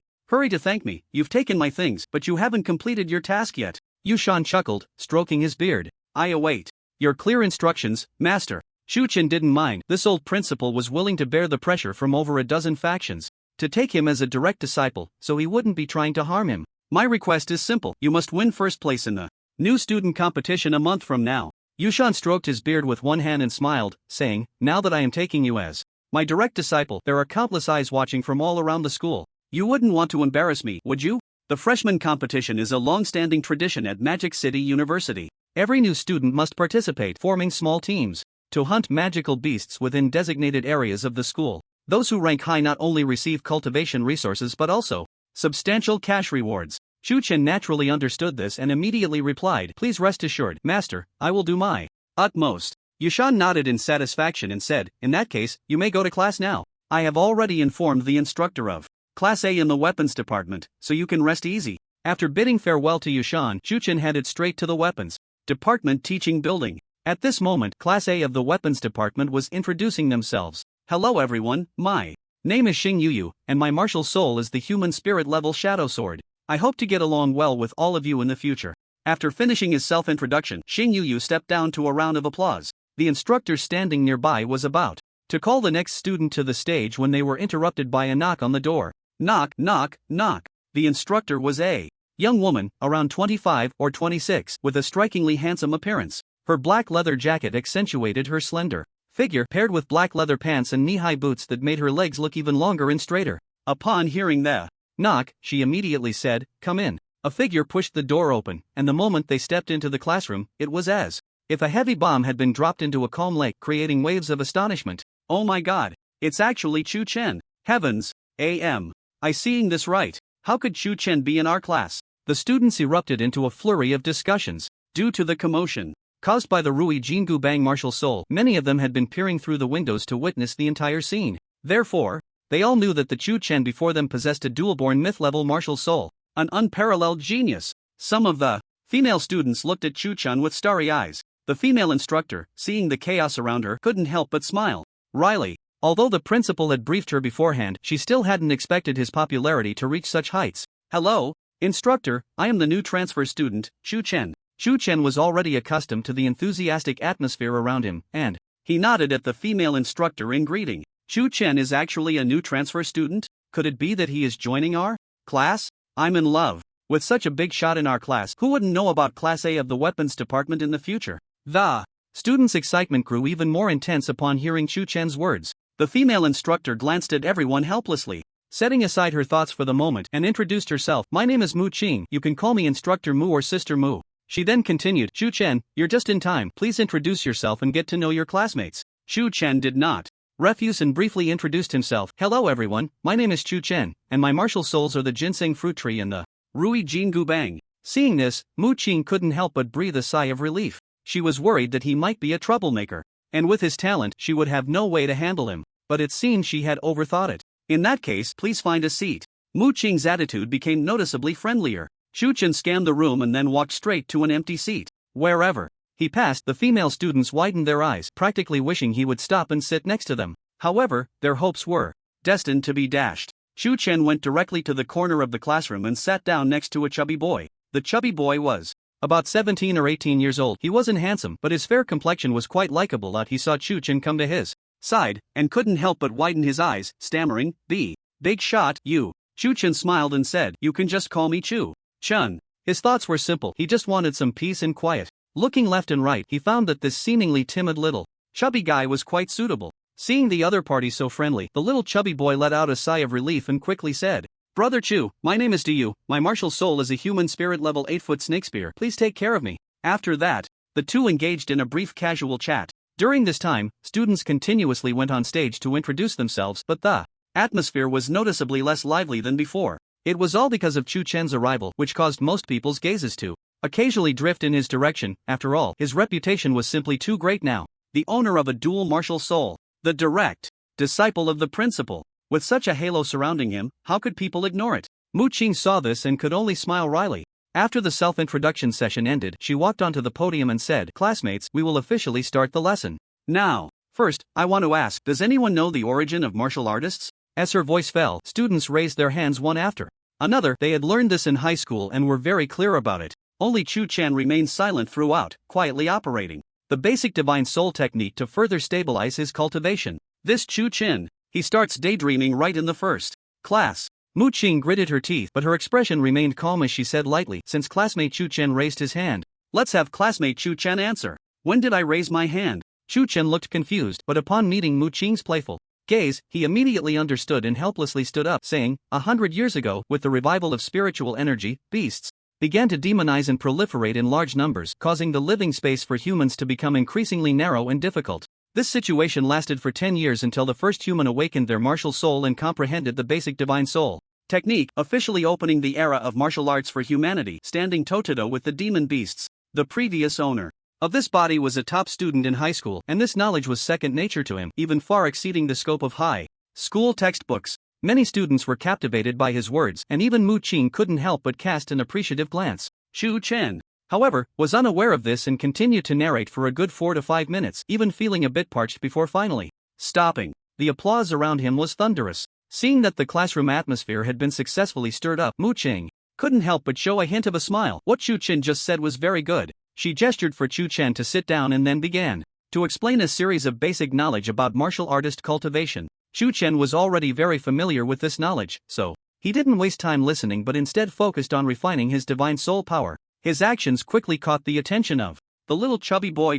hurry to thank me. You've taken my things, but you haven't completed your task yet. Yushan chuckled, stroking his beard. I await your clear instructions, master. Chu Chen didn't mind. This old principal was willing to bear the pressure from over a dozen factions to take him as a direct disciple, so he wouldn't be trying to harm him. My request is simple. You must win first place in the new student competition a month from now. Yushan stroked his beard with one hand and smiled, saying, now that I am taking you as my direct disciple, there are countless eyes watching from all around the school. You wouldn't want to embarrass me, would you? The freshman competition is a long-standing tradition at Magic City University. Every new student must participate, forming small teams to hunt magical beasts within designated areas of the school. Those who rank high not only receive cultivation resources but also substantial cash rewards. Chu Chen naturally understood this and immediately replied, please rest assured, master, I will do my utmost. Yushan nodded in satisfaction and said, in that case, you may go to class now. I have already informed the instructor of Class A in the weapons department, so you can rest easy. After bidding farewell to Yushan, Chu Chen headed straight to the weapons department teaching building. At this moment, Class A of the weapons department was introducing themselves. Hello everyone, my name is Xing Yuyu, and my martial soul is the human spirit level shadow sword. I hope to get along well with all of you in the future. After finishing his self-introduction, Xing Yuyu stepped down to a round of applause. The instructor standing nearby was about to call the next student to the stage when they were interrupted by a knock on the door. Knock, knock, knock. The instructor was a young woman, around 25 or 26, with a strikingly handsome appearance. Her black leather jacket accentuated her slender figure, paired with black leather pants and knee-high boots that made her legs look even longer and straighter. Upon hearing the knock, she immediately said, come in. A figure pushed the door open, and the moment they stepped into the classroom, it was as if a heavy bomb had been dropped into a calm lake, creating waves of astonishment. Oh my god, it's actually Chu Chen. Heavens, am I seeing this right? How could Chu Chen be in our class? The students erupted into a flurry of discussions. Due to the commotion caused by the Rui Jingu Bang martial soul, many of them had been peering through the windows to witness the entire scene. Therefore, they all knew that the Chu Chen before them possessed a dual-born myth-level martial soul, an unparalleled genius. Some of the female students looked at Chu Chen with starry eyes. The female instructor, seeing the chaos around her, couldn't help but smile. Riley. Although the principal had briefed her beforehand, she still hadn't expected his popularity to reach such heights. Hello, instructor, I am the new transfer student, Chu Chen. Chu Chen was already accustomed to the enthusiastic atmosphere around him, and he nodded at the female instructor in greeting. Chu Chen is actually a new transfer student? Could it be that he is joining our class? I'm in love with such a big shot in our class. Who wouldn't know about Class A of the weapons department in the future? The students' excitement grew even more intense upon hearing Chu Chen's words. The female instructor glanced at everyone helplessly, setting aside her thoughts for the moment, and introduced herself. My name is Mu Qing. You can call me Instructor Mu or Sister Mu. She then continued, Chu Chen, you're just in time. Please introduce yourself and get to know your classmates. Chu Chen did not refuse and briefly introduced himself. Hello everyone, my name is Chu Chen, and my martial souls are the ginseng fruit tree and the Rui Jingu Bang. Seeing this, Mu Qing couldn't help but breathe a sigh of relief. She was worried that he might be a troublemaker, and with his talent she would have no way to handle him, but it seemed she had overthought it. In that case, please find a seat. Mu Qing's attitude became noticeably friendlier. Chu Chen scanned the room and then walked straight to an empty seat. Wherever he passed, the female students widened their eyes, practically wishing he would stop and sit next to them. However, their hopes were destined to be dashed. Chu Chen went directly to the corner of the classroom and sat down next to a chubby boy. The chubby boy was about 17 or 18 years old. He wasn't handsome, but his fair complexion was quite likable. He saw Chu Chen come to his side and couldn't help but widen his eyes, stammering, "B. Big shot, you." Chu Chen smiled and said, "You can just call me Chu Chen." His thoughts were simple. He just wanted some peace and quiet. Looking left and right, he found that this seemingly timid little chubby guy was quite suitable. Seeing the other party so friendly, the little chubby boy let out a sigh of relief and quickly said, "Brother Chu, my name is Du. My martial soul is a human spirit level 8-foot snake spear. Please take care of me." After that, the two engaged in a brief casual chat. During this time, students continuously went on stage to introduce themselves, but the atmosphere was noticeably less lively than before. It was all because of Chu Chen's arrival, which caused most people's gazes to occasionally drift in his direction. After all, his reputation was simply too great now. The owner of a dual martial soul, the direct disciple of the principal. With such a halo surrounding him, how could people ignore it? Mu Qing saw this and could only smile wryly. After the self-introduction session ended, she walked onto the podium and said, "Classmates, we will officially start the lesson. Now, first, I want to ask, does anyone know the origin of martial artists?" As her voice fell, students raised their hands one after another. They had learned this in high school and were very clear about it. Only Chu Chen remained silent throughout, quietly operating the basic divine soul technique to further stabilize his cultivation. This Chu Chen, he starts daydreaming right in the first class. Mu Qing gritted her teeth, but her expression remained calm as she said lightly, since classmate Chu Chen raised his hand, "Let's have classmate Chu Chen answer. When did I raise my hand?" Chu Chen looked confused, but upon meeting Mu Qing's playful gaze, he immediately understood and helplessly stood up, saying, 100 years ago, with the revival of spiritual energy, beasts began to demonize and proliferate in large numbers, causing the living space for humans to become increasingly narrow and difficult. This situation lasted for 10 years until the first human awakened their martial soul and comprehended the basic divine soul technique, officially opening the era of martial arts for humanity, standing toe-to-toe with the demon beasts. The previous owner of this body was a top student in high school, and this knowledge was second nature to him, even far exceeding the scope of high school textbooks. Many students were captivated by his words, and even Mu Qing couldn't help but cast an appreciative glance. Chu Chen, however, was unaware of this and continued to narrate for a good 4 to 5 minutes, even feeling a bit parched before finally stopping. The applause around him was thunderous. Seeing that the classroom atmosphere had been successfully stirred up, Mu Qing couldn't help but show a hint of a smile. What Chu Chen just said was very good. She gestured for Chu Chen to sit down and then began to explain a series of basic knowledge about martial artist cultivation. Chu Chen was already very familiar with this knowledge, so he didn't waste time listening but instead focused on refining his divine soul power. His actions quickly caught the attention of the little chubby boy.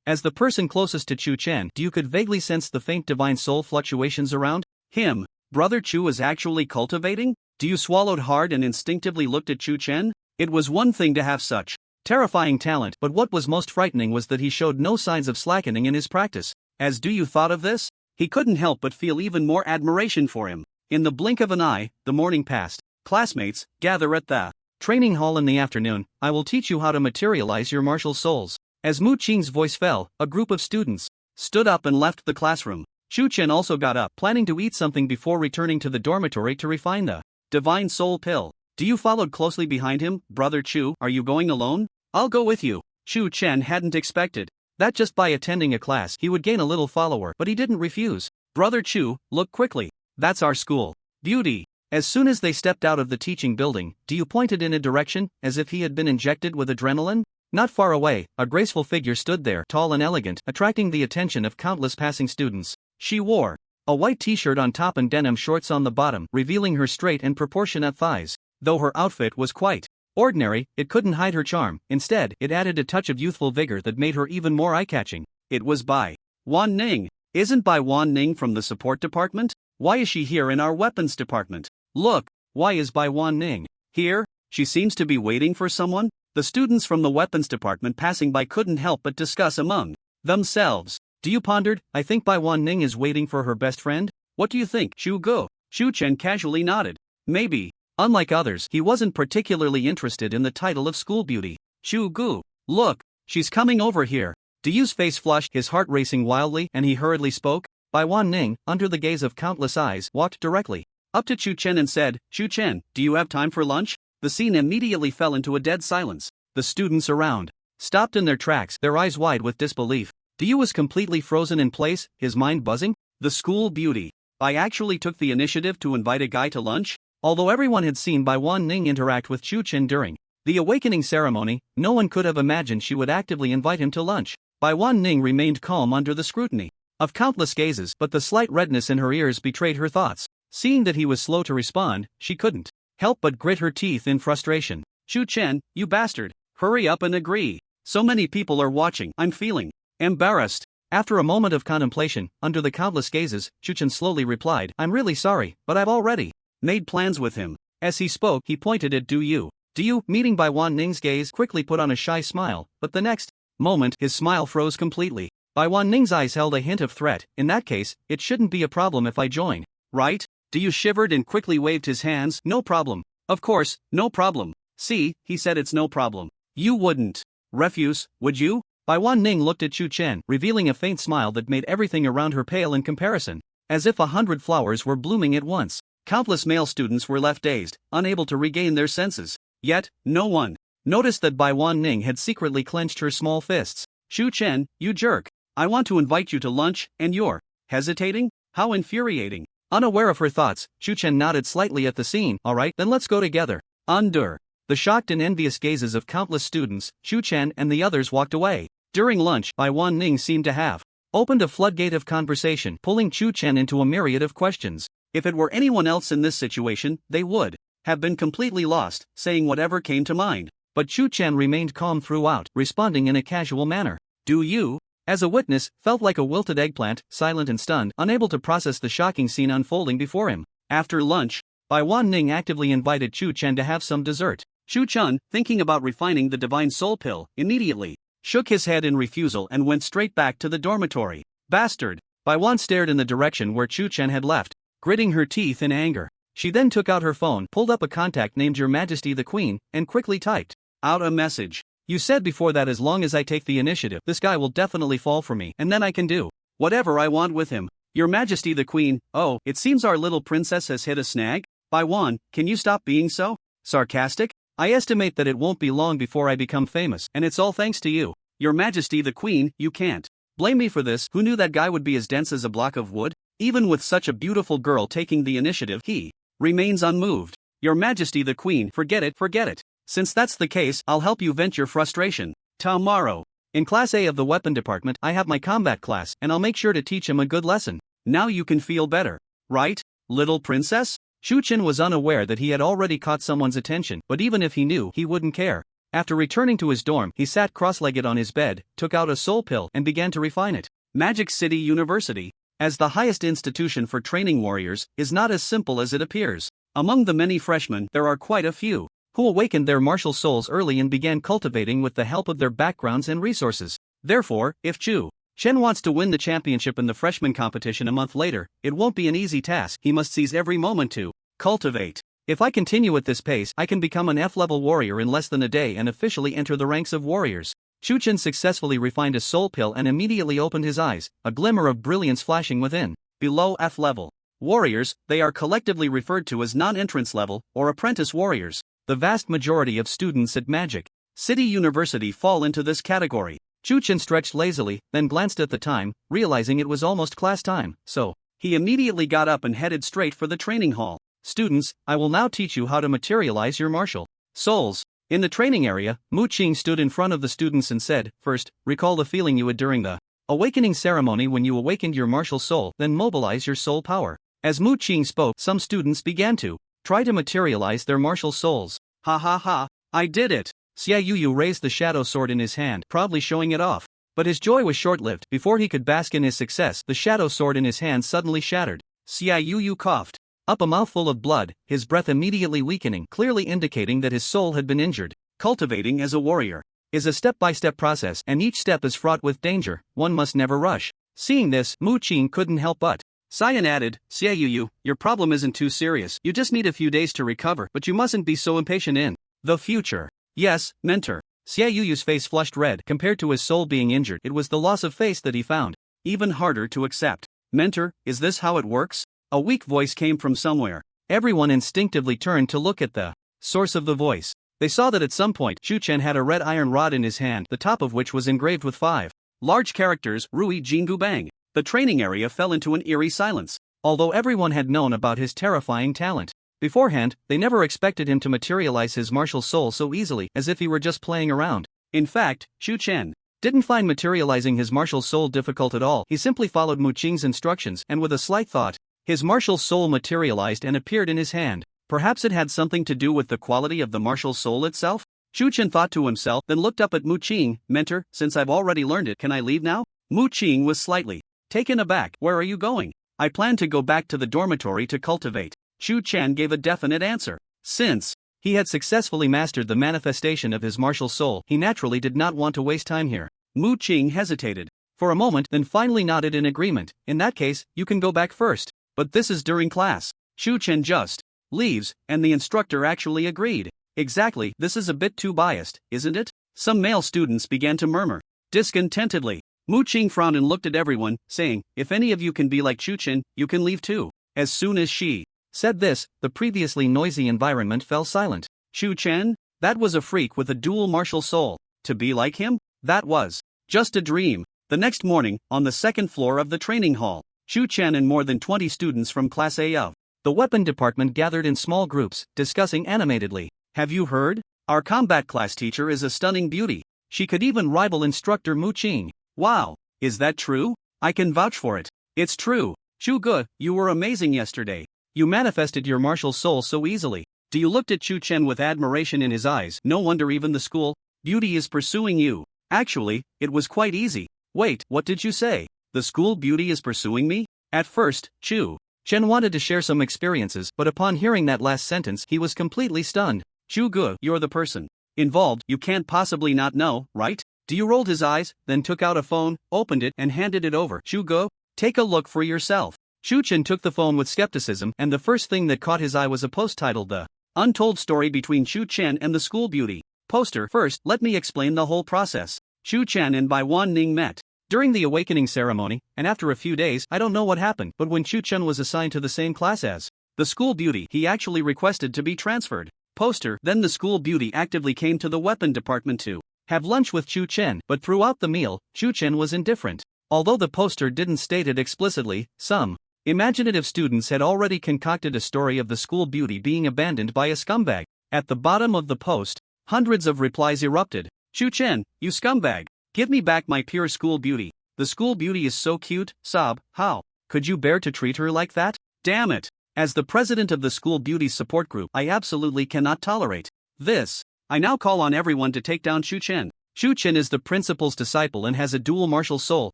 As the person closest to Chu Chen, you could vaguely sense the faint divine soul fluctuations around him. Brother Chu is actually cultivating? You swallowed hard and instinctively looked at Chu Chen? It was one thing to have such terrifying talent, but what was most frightening was that he showed no signs of slackening in his practice. As you thought of this? He couldn't help but feel even more admiration for him. In the blink of an eye, the morning passed. Classmates, gather at the training hall in the afternoon. I will teach you how to materialize your martial souls. As Mu Qing's voice fell, a group of students stood up and left the classroom. Chu Chen also got up, planning to eat something before returning to the dormitory to refine the divine soul pill. Do you followed closely behind him, Brother Chu? Are you going alone? I'll go with you. Chu Chen hadn't expected that just by attending a class he would gain a little follower, but he didn't refuse. Brother Chu, look quickly. That's our school. Beauty. As soon as they stepped out of the teaching building, Diu pointed in a direction, as if he had been injected with adrenaline. Not far away, a graceful figure stood there, tall and elegant, attracting the attention of countless passing students. She wore a white t-shirt on top and denim shorts on the bottom, revealing her straight and proportionate thighs. Though her outfit was quite ordinary, it couldn't hide her charm. Instead, it added a touch of youthful vigor that made her even more eye-catching. It was Bai Waning. Isn't Bai Waning from the support department? Why is she here in our weapons department? Look, why is Bai Waning here? She seems to be waiting for someone. The students from the weapons department passing by couldn't help but discuss among themselves. Diu pondered, I think Bai Waning is waiting for her best friend. What do you think, Chu Gu? Chu Chen casually nodded. Maybe. Unlike others, he wasn't particularly interested in the title of school beauty. Chu Gu, look, she's coming over here. Diu's face flushed, his heart racing wildly, and he hurriedly spoke. Bai Waning, under the gaze of countless eyes, walked directly up to Chu Chen and said, Chu Chen, do you have time for lunch? The scene immediately fell into a dead silence. The students around stopped in their tracks, their eyes wide with disbelief. Diu was completely frozen in place, his mind buzzing. The school beauty. I actually took the initiative to invite a guy to lunch? Although everyone had seen Bai Waning interact with Chu Chen during the awakening ceremony, no one could have imagined she would actively invite him to lunch. Bai Waning remained calm under the scrutiny of countless gazes, but the slight redness in her ears betrayed her thoughts. Seeing that he was slow to respond, she couldn't help but grit her teeth in frustration. Chu Chen, you bastard. Hurry up and agree. So many people are watching. I'm feeling embarrassed. After a moment of contemplation, under the countless gazes, Chu Chen slowly replied, I'm really sorry, but I've already made plans with him. As he spoke, he pointed at Du Yu. Du Yu, meeting Bai Waning's gaze, quickly put on a shy smile, but the next moment, his smile froze completely. Bai Waning's eyes held a hint of threat. In that case, it shouldn't be a problem if I join, right? Du Yu shivered and quickly waved his hands. No problem. Of course, no problem. See, he said it's no problem. You wouldn't refuse, would you? Bai Waning looked at Chu Chen, revealing a faint smile that made everything around her pale in comparison. As if 100 flowers were blooming at once. Countless male students were left dazed, unable to regain their senses. Yet, no one noticed that Bai Waning had secretly clenched her small fists. Chu Chen, you jerk. I want to invite you to lunch, and you're hesitating? How infuriating. Unaware of her thoughts, Chu Chen nodded slightly at the scene. Alright, then let's go together. Under the shocked and envious gazes of countless students, Chu Chen and the others walked away. During lunch, Bai Waning seemed to have opened a floodgate of conversation, pulling Chu Chen into a myriad of questions. If it were anyone else in this situation, they would have been completely lost, saying whatever came to mind. But Chu Chen remained calm throughout, responding in a casual manner. Du Yu, as a witness, felt like a wilted eggplant, silent and stunned, unable to process the shocking scene unfolding before him. After lunch, Bai Waning actively invited Chu Chen to have some dessert. Chu Chen, thinking about refining the divine soul pill, immediately shook his head in refusal and went straight back to the dormitory. Bastard! Bai Wan stared in the direction where Chu Chen had left, gritting her teeth in anger. She then took out her phone, pulled up a contact named Your Majesty the Queen, and quickly typed out a message. You said before that as long as I take the initiative, this guy will definitely fall for me, and then I can do whatever I want with him. Your Majesty the Queen, oh, it seems our little princess has hit a snag? Bai Wan, can you stop being so sarcastic? I estimate that it won't be long before I become famous, and it's all thanks to you. Your Majesty the Queen, you can't blame me for this. Who knew that guy would be as dense as a block of wood? Even with such a beautiful girl taking the initiative, he remains unmoved. Your Majesty the Queen, forget it, forget it. Since that's the case, I'll help you vent your frustration. Tomorrow, in Class A of the Weapon Department, I have my combat class, and I'll make sure to teach him a good lesson. Now you can feel better, right, little princess? Chu Chen was unaware that he had already caught someone's attention, but even if he knew, he wouldn't care. After returning to his dorm, he sat cross-legged on his bed, took out a soul pill, and began to refine it. Magic City University, as the highest institution for training warriors, is not as simple as it appears. Among the many freshmen, there are quite a few who awakened their martial souls early and began cultivating with the help of their backgrounds and resources. Therefore, if Chu Chen wants to win the championship in the freshman competition a month later, it won't be an easy task. He must seize every moment to cultivate. If I continue at this pace, I can become an F-level warrior in less than a day and officially enter the ranks of warriors. Chen successfully refined a soul pill and immediately opened his eyes, a glimmer of brilliance flashing within. Below F-level warriors, they are collectively referred to as non-entrance level or apprentice warriors. The vast majority of students at Magic City University fall into this category. Chen stretched lazily, then glanced at the time, realizing it was almost class time, so he immediately got up and headed straight for the training hall. Students, I will now teach you how to materialize your martial souls. In the training area, Qing stood in front of the students and said, first, recall the feeling you had during the awakening ceremony when you awakened your martial soul, then mobilize your soul power. As Qing spoke, some students began to try to materialize their martial souls. Ha ha ha, I did it! Xia Yuyu raised the shadow sword in his hand, proudly showing it off. But his joy was short-lived. Before he could bask in his success, the shadow sword in his hand suddenly shattered. Xia Yuyu coughed up a mouthful of blood, his breath immediately weakening, clearly indicating that his soul had been injured. Cultivating as a warrior is a step-by-step process, and each step is fraught with danger. One must never rush. Seeing this, Qing couldn't help but sigh and added, Xia Yuyu, your problem isn't too serious. You just need a few days to recover, but you mustn't be so impatient in the future. Yes, mentor. Xia Yuyu's face flushed red. Compared to his soul being injured, it was the loss of face that he found even harder to accept. Mentor, is this how it works? A weak voice came from somewhere. Everyone instinctively turned to look at the source of the voice. They saw that at some point, Chen had a red iron rod in his hand, the top of which was engraved with 5 large characters, Rui Jingu Bang. The training area fell into an eerie silence. Although everyone had known about his terrifying talent beforehand, they never expected him to materialize his martial soul so easily, as if he were just playing around. In fact, Chen didn't find materializing his martial soul difficult at all. He simply followed Qing's instructions, and with a slight thought, his martial soul materialized and appeared in his hand. Perhaps it had something to do with the quality of the martial soul itself? Chen thought to himself, then looked up at Qing. Mentor, since I've already learned it, can I leave now? Qing was slightly taken aback. Where are you going? I plan to go back to the dormitory to cultivate. Chen gave a definite answer. Since he had successfully mastered the manifestation of his martial soul, he naturally did not want to waste time here. Qing hesitated for a moment, then finally nodded in agreement. In that case, you can go back first. But this is during class. Chen just leaves, and the instructor actually agreed. Exactly, this is a bit too biased, isn't it? Some male students began to murmur discontentedly. Qing frowned and looked at everyone, saying, if any of you can be like Chen, you can leave too. As soon as she said this, the previously noisy environment fell silent. Chen? That was a freak with a dual martial soul. To be like him? That was just a dream. The next morning, on the second floor of the training hall, Chen and more than 20 students from Class A of the weapon department gathered in small groups, discussing animatedly. Have you heard? Our combat class teacher is a stunning beauty. She could even rival instructor Qing. Wow, is that true? I can vouch for it. It's true. Ge, you were amazing yesterday. You manifested your martial soul so easily. You looked at Chen with admiration in his eyes. No wonder even the school beauty is pursuing you. Actually, it was quite easy. Wait, what did you say? The school beauty is pursuing me? At first, Chen wanted to share some experiences, but upon hearing that last sentence, he was completely stunned. Ge, you're the person involved, you can't possibly not know, right? You rolled his eyes, then took out a phone, opened it, and handed it over. Ge, take a look for yourself. Chen took the phone with skepticism, and the first thing that caught his eye was a post titled The Untold Story Between Chen and the School Beauty. Poster. First, let me explain the whole process. Chen and Waning met during the awakening ceremony, and after a few days, I don't know what happened, but when Chen was assigned to the same class as the school beauty, he actually requested to be transferred. Poster. Then the school beauty actively came to the weapon department to have lunch with Chen, but throughout the meal, Chen was indifferent. Although the poster didn't state it explicitly, some imaginative students had already concocted a story of the school beauty being abandoned by a scumbag. At the bottom of the post, hundreds of replies erupted. Chen, you scumbag! Give me back my pure school beauty. The school beauty is so cute, sob, how could you bear to treat her like that? Damn it! As the president of the school beauty support group, I absolutely cannot tolerate this. I now call on everyone to take down Chen. Chen is the principal's disciple and has a dual martial soul.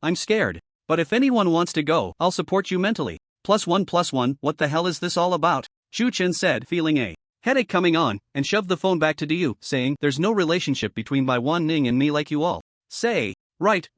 I'm scared. But if anyone wants to go, I'll support you mentally. +1+1, what the hell is this all about? Chen said, feeling a headache coming on, and shoved the phone back to Du, saying, there's no relationship between Waning and me like you all say. Right.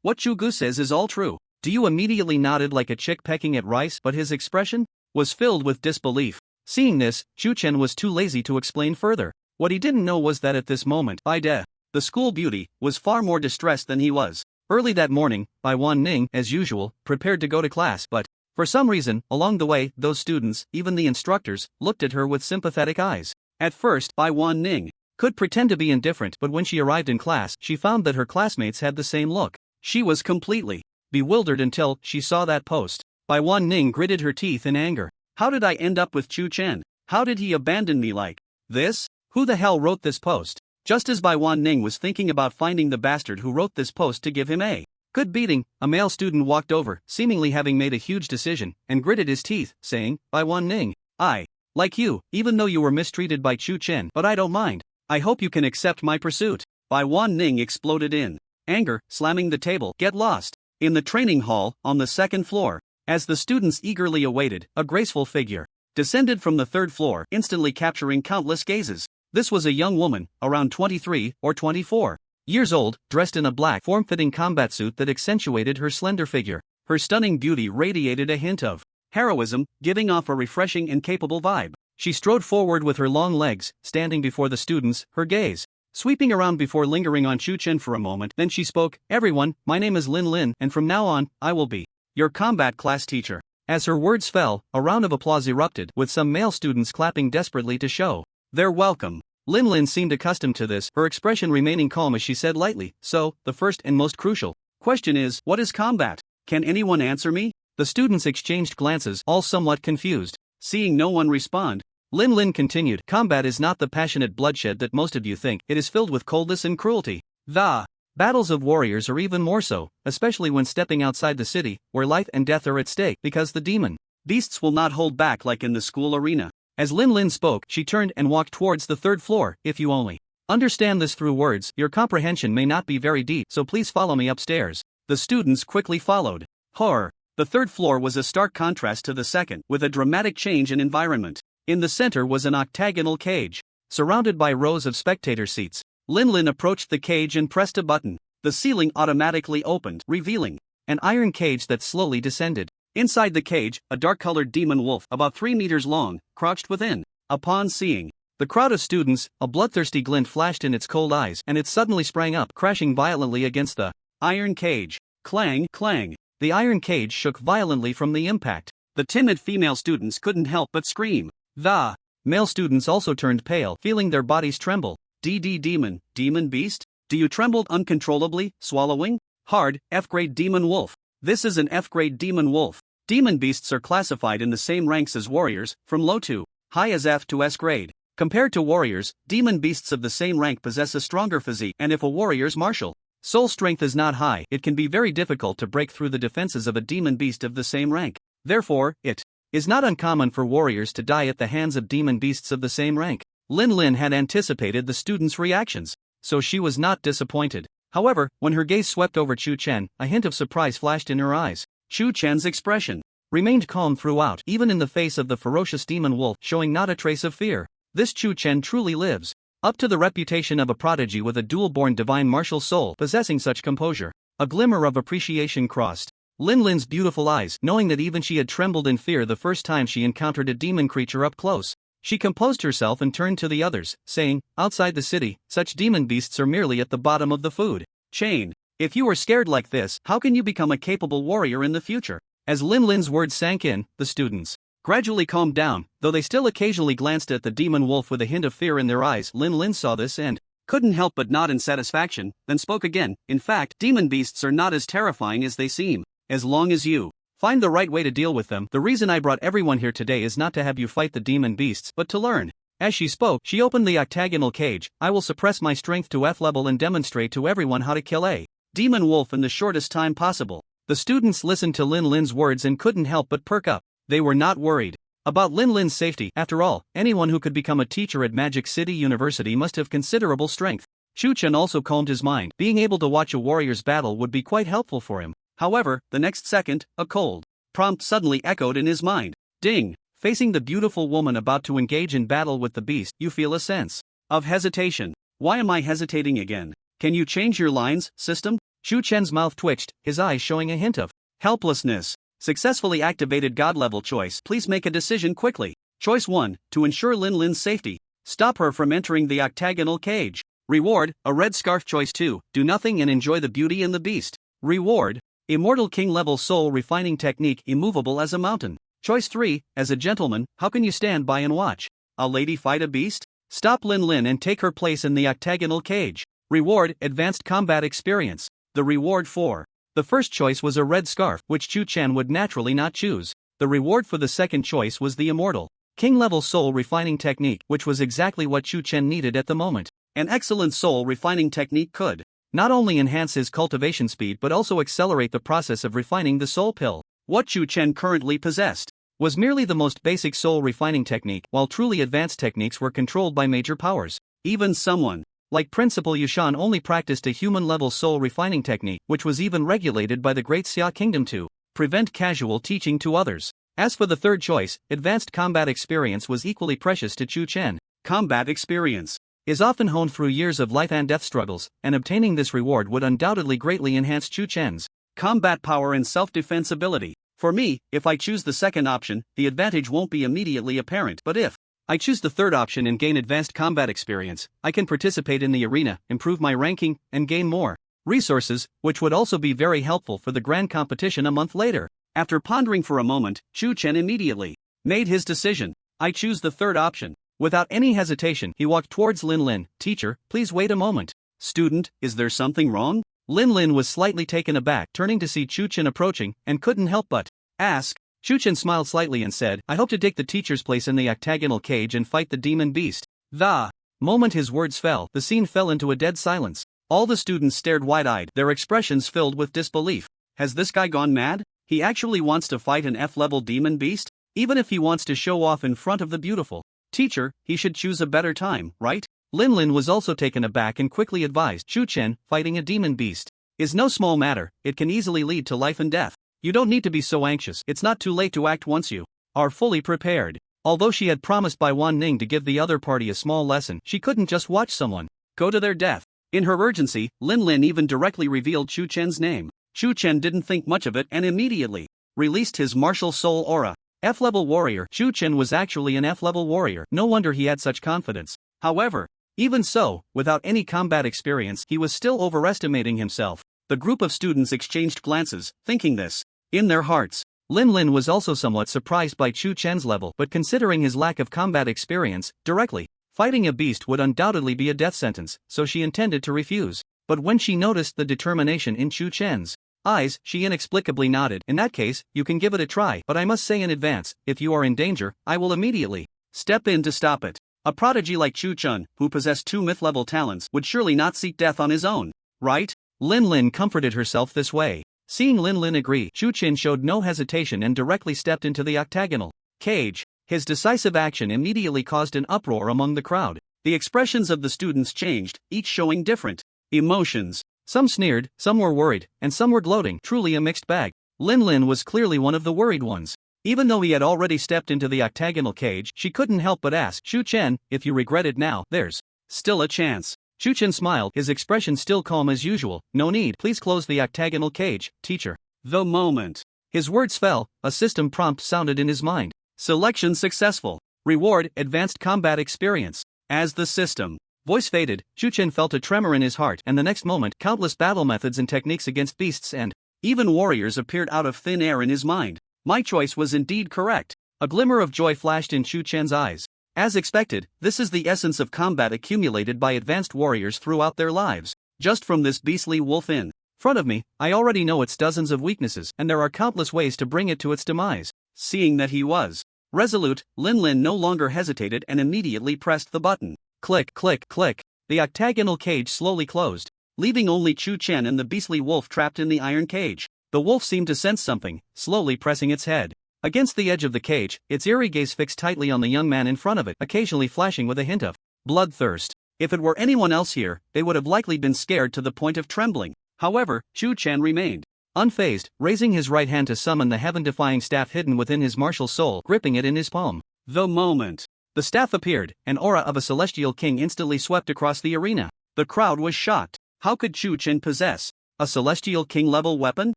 What Ge says is all true. Du immediately nodded like a chick pecking at rice, but his expression was filled with disbelief. Seeing this, Tiu Chen was too lazy to explain further. What he didn't know was that at this moment, the school beauty was far more distressed than he was. Early that morning, Waning, as usual, prepared to go to class, but for some reason, along the way, those students, even the instructors, looked at her with sympathetic eyes. At first, Waning could pretend to be indifferent, but when she arrived in class, she found that her classmates had the same look. She was completely bewildered until she saw that post. Waning gritted her teeth in anger. How did I end up with Tiu Chen? How did he abandon me like this? Who the hell wrote this post? Just as Waning was thinking about finding the bastard who wrote this post to give him a good beating, a male student walked over, seemingly having made a huge decision, and gritted his teeth, saying, Waning, I like you, even though you were mistreated by Tiu Chen, but I don't mind. I hope you can accept my pursuit. Waning exploded in anger, slamming the table. Get lost. In the training hall, on the second floor, as the students eagerly awaited, a graceful figure descended from the third floor, instantly capturing countless gazes. This was a young woman, around 23 or 24 years old, dressed in a black, form-fitting combat suit that accentuated her slender figure. Her stunning beauty radiated a hint of heroism, giving off a refreshing and capable vibe. She strode forward with her long legs, standing before the students, her gaze sweeping around before lingering on Tiu Chen for a moment. Then she spoke, "Everyone, my name is Lin, and from now on, I will be your combat class teacher." As her words fell, a round of applause erupted, with some male students clapping desperately to show their welcome. Lin seemed accustomed to this, her expression remaining calm as she said lightly, "So, the first and most crucial question is, what is combat? Can anyone answer me?" The students exchanged glances, all somewhat confused. Seeing no one respond, Lin continued, "Combat is not the passionate bloodshed that most of you think. It is filled with coldness and cruelty. The battles of warriors are even more so, especially when stepping outside the city, where life and death are at stake, because the demon beasts will not hold back like in the school arena." As Lin spoke, she turned and walked towards the third floor. "If you only understand this through words, your comprehension may not be very deep, so please follow me upstairs." The students quickly followed. Horror. The third floor was a stark contrast to the second, with a dramatic change in environment. In the center was an octagonal cage, surrounded by rows of spectator seats. Lin approached the cage and pressed a button. The ceiling automatically opened, revealing an iron cage that slowly descended. Inside the cage, a dark-colored demon wolf, about 3 meters long, crouched within. Upon seeing the crowd of students, a bloodthirsty glint flashed in its cold eyes, and it suddenly sprang up, crashing violently against the iron cage. Clang, clang. The iron cage shook violently from the impact. The timid female students couldn't help but scream. The male students also turned pale, feeling their bodies tremble. Demon beast? Do you tremble uncontrollably, swallowing hard, F-grade demon wolf? This is an F-grade demon wolf. Demon beasts are classified in the same ranks as warriors, from low to high as F to S grade. Compared to warriors, demon beasts of the same rank possess a stronger physique, and if a warrior's martial soul strength is not high, it can be very difficult to break through the defenses of a demon beast of the same rank. Therefore, it is not uncommon for warriors to die at the hands of demon beasts of the same rank. Lin had anticipated the students' reactions, so she was not disappointed. However, when her gaze swept over Tiu Chen, a hint of surprise flashed in her eyes. Tiu Chen's expression remained calm throughout, even in the face of the ferocious demon wolf, showing not a trace of fear. This Tiu Chen truly lives up to the reputation of a prodigy with a dual-born divine martial soul possessing such composure. A glimmer of appreciation crossed Lin's beautiful eyes, knowing that even she had trembled in fear the first time she encountered a demon creature up close. She composed herself and turned to the others, saying, "Outside the city, such demon beasts are merely at the bottom of the food chain. If you are scared like this, how can you become a capable warrior in the future?" As Lin's words sank in, the students gradually calmed down, though they still occasionally glanced at the demon wolf with a hint of fear in their eyes. Lin saw this and couldn't help but nod in satisfaction, then spoke again. "In fact, demon beasts are not as terrifying as they seem. As long as you find the right way to deal with them. The reason I brought everyone here today is not to have you fight the demon beasts, but to learn." As she spoke, she opened the octagonal cage. "I will suppress my strength to F level and demonstrate to everyone how to kill a demon wolf in the shortest time possible." The students listened to Lin's words and couldn't help but perk up. They were not worried about Lin's safety. After all, anyone who could become a teacher at Magic City University must have considerable strength. Tiu Chen also calmed his mind. Being able to watch a warrior's battle would be quite helpful for him. However, the next second, a cold prompt suddenly echoed in his mind. Ding! Facing the beautiful woman about to engage in battle with the beast, you feel a sense of hesitation. Why am I hesitating again? Can you change your lines, system? Tiu Chen's mouth twitched, his eyes showing a hint of helplessness. Successfully activated God-level choice. Please make a decision quickly. Choice 1, to ensure Lin Lin's safety. Stop her from entering the octagonal cage. Reward, a red scarf. Choice 2, do nothing and enjoy the beauty and the beast. Reward, immortal king level soul refining technique, immovable as a mountain. Choice 3, as a gentleman, how can you stand by and watch a lady fight a beast? Stop Lin Lin and take her place in the octagonal cage. Reward, advanced combat experience. The reward for the first choice was a red scarf, which Chu Chen would naturally not choose. The reward for the second choice was the immortal king level soul refining technique, which was exactly what Chu Chen needed at the moment. An excellent soul refining technique could not only enhance his cultivation speed but also accelerate the process of refining the soul pill. What Chu Chen currently possessed was merely the most basic soul refining technique, while truly advanced techniques were controlled by major powers. Even someone like Principal Yushan only practiced a human-level soul refining technique, which was even regulated by the Great Xia Kingdom to prevent casual teaching to others. As for the third choice, advanced combat experience was equally precious to Chu Chen. Combat experience is often honed through years of life and death struggles, and obtaining this reward would undoubtedly greatly enhance Chu Chen's combat power and self-defense ability. For me, if I choose the second option, the advantage won't be immediately apparent, but if I choose the third option and gain advanced combat experience, I can participate in the arena, improve my ranking, and gain more resources, which would also be very helpful for the grand competition a month later. After pondering for a moment, Chu Chen immediately made his decision. I choose the third option. Without any hesitation, he walked towards Lin Lin. Teacher, please wait a moment. Student, is there something wrong? Lin Lin was slightly taken aback, turning to see Chu Chen approaching, and couldn't help but ask. Chu Chen smiled slightly and said, I hope to take the teacher's place in the octagonal cage and fight the demon beast. The moment his words fell, the scene fell into a dead silence. All the students stared wide-eyed, their expressions filled with disbelief. Has this guy gone mad? He actually wants to fight an F-level demon beast? Even if he wants to show off in front of the beautiful teacher, he should choose a better time, right? Lin Lin was also taken aback and quickly advised, Chu Chen, fighting a demon beast is no small matter, it can easily lead to life and death. You don't need to be so anxious, it's not too late to act once you are fully prepared. Although she had promised by Waning to give the other party a small lesson, she couldn't just watch someone go to their death. In her urgency, Lin Lin even directly revealed Chu Chen's name. Chu Chen didn't think much of it and immediately released his martial soul aura. F-level warrior. Chu Chen was actually an F-level warrior, no wonder he had such confidence. However, even so, without any combat experience, he was still overestimating himself. The group of students exchanged glances, thinking this in their hearts. Lin Lin was also somewhat surprised by Chu Chen's level, but considering his lack of combat experience, directly fighting a beast would undoubtedly be a death sentence, so she intended to refuse. But when she noticed the determination in Chu Chen's eyes, she inexplicably nodded. In that case, you can give it a try, but I must say in advance, if you are in danger, I will immediately step in to stop it. A prodigy like Chu Chen, who possessed 2 myth-level talents, would surely not seek death on his own, right? Lin Lin comforted herself this way. Seeing Lin Lin agree, Chu Chen showed no hesitation and directly stepped into the octagonal cage. His decisive action immediately caused an uproar among the crowd. The expressions of the students changed, each showing different emotions. Some sneered, some were worried, and some were gloating, truly a mixed bag. Lin Lin was clearly one of the worried ones. Even though he had already stepped into the octagonal cage, she couldn't help but ask, Chu Chen, if you regret it now, there's still a chance. Chu Chen smiled, his expression still calm as usual. No need, please close the octagonal cage, teacher. The moment his words fell, a system prompt sounded in his mind. Selection successful. Reward, advanced combat experience. As the system voice faded, Chu Chen felt a tremor in his heart, and the next moment, countless battle methods and techniques against beasts and even warriors appeared out of thin air in his mind. My choice was indeed correct. A glimmer of joy flashed in Chu Chen's eyes. As expected, this is the essence of combat accumulated by advanced warriors throughout their lives. Just from this beastly wolf in front of me, I already know its dozens of weaknesses, and there are countless ways to bring it to its demise. Seeing that he was resolute, Lin Lin no longer hesitated and immediately pressed the button. Click, click, click. The octagonal cage slowly closed, leaving only Chu Chen and the beastly wolf trapped in the iron cage. The wolf seemed to sense something, slowly pressing its head against the edge of the cage, its eerie gaze fixed tightly on the young man in front of it, occasionally flashing with a hint of bloodthirst. If it were anyone else here, they would have likely been scared to the point of trembling. However, Chu Chen remained unfazed, raising his right hand to summon the heaven-defying staff hidden within his martial soul, gripping it in his palm. The moment the staff appeared, an aura of a celestial king instantly swept across the arena. The crowd was shocked. How could Chu Chen possess a celestial king-level weapon?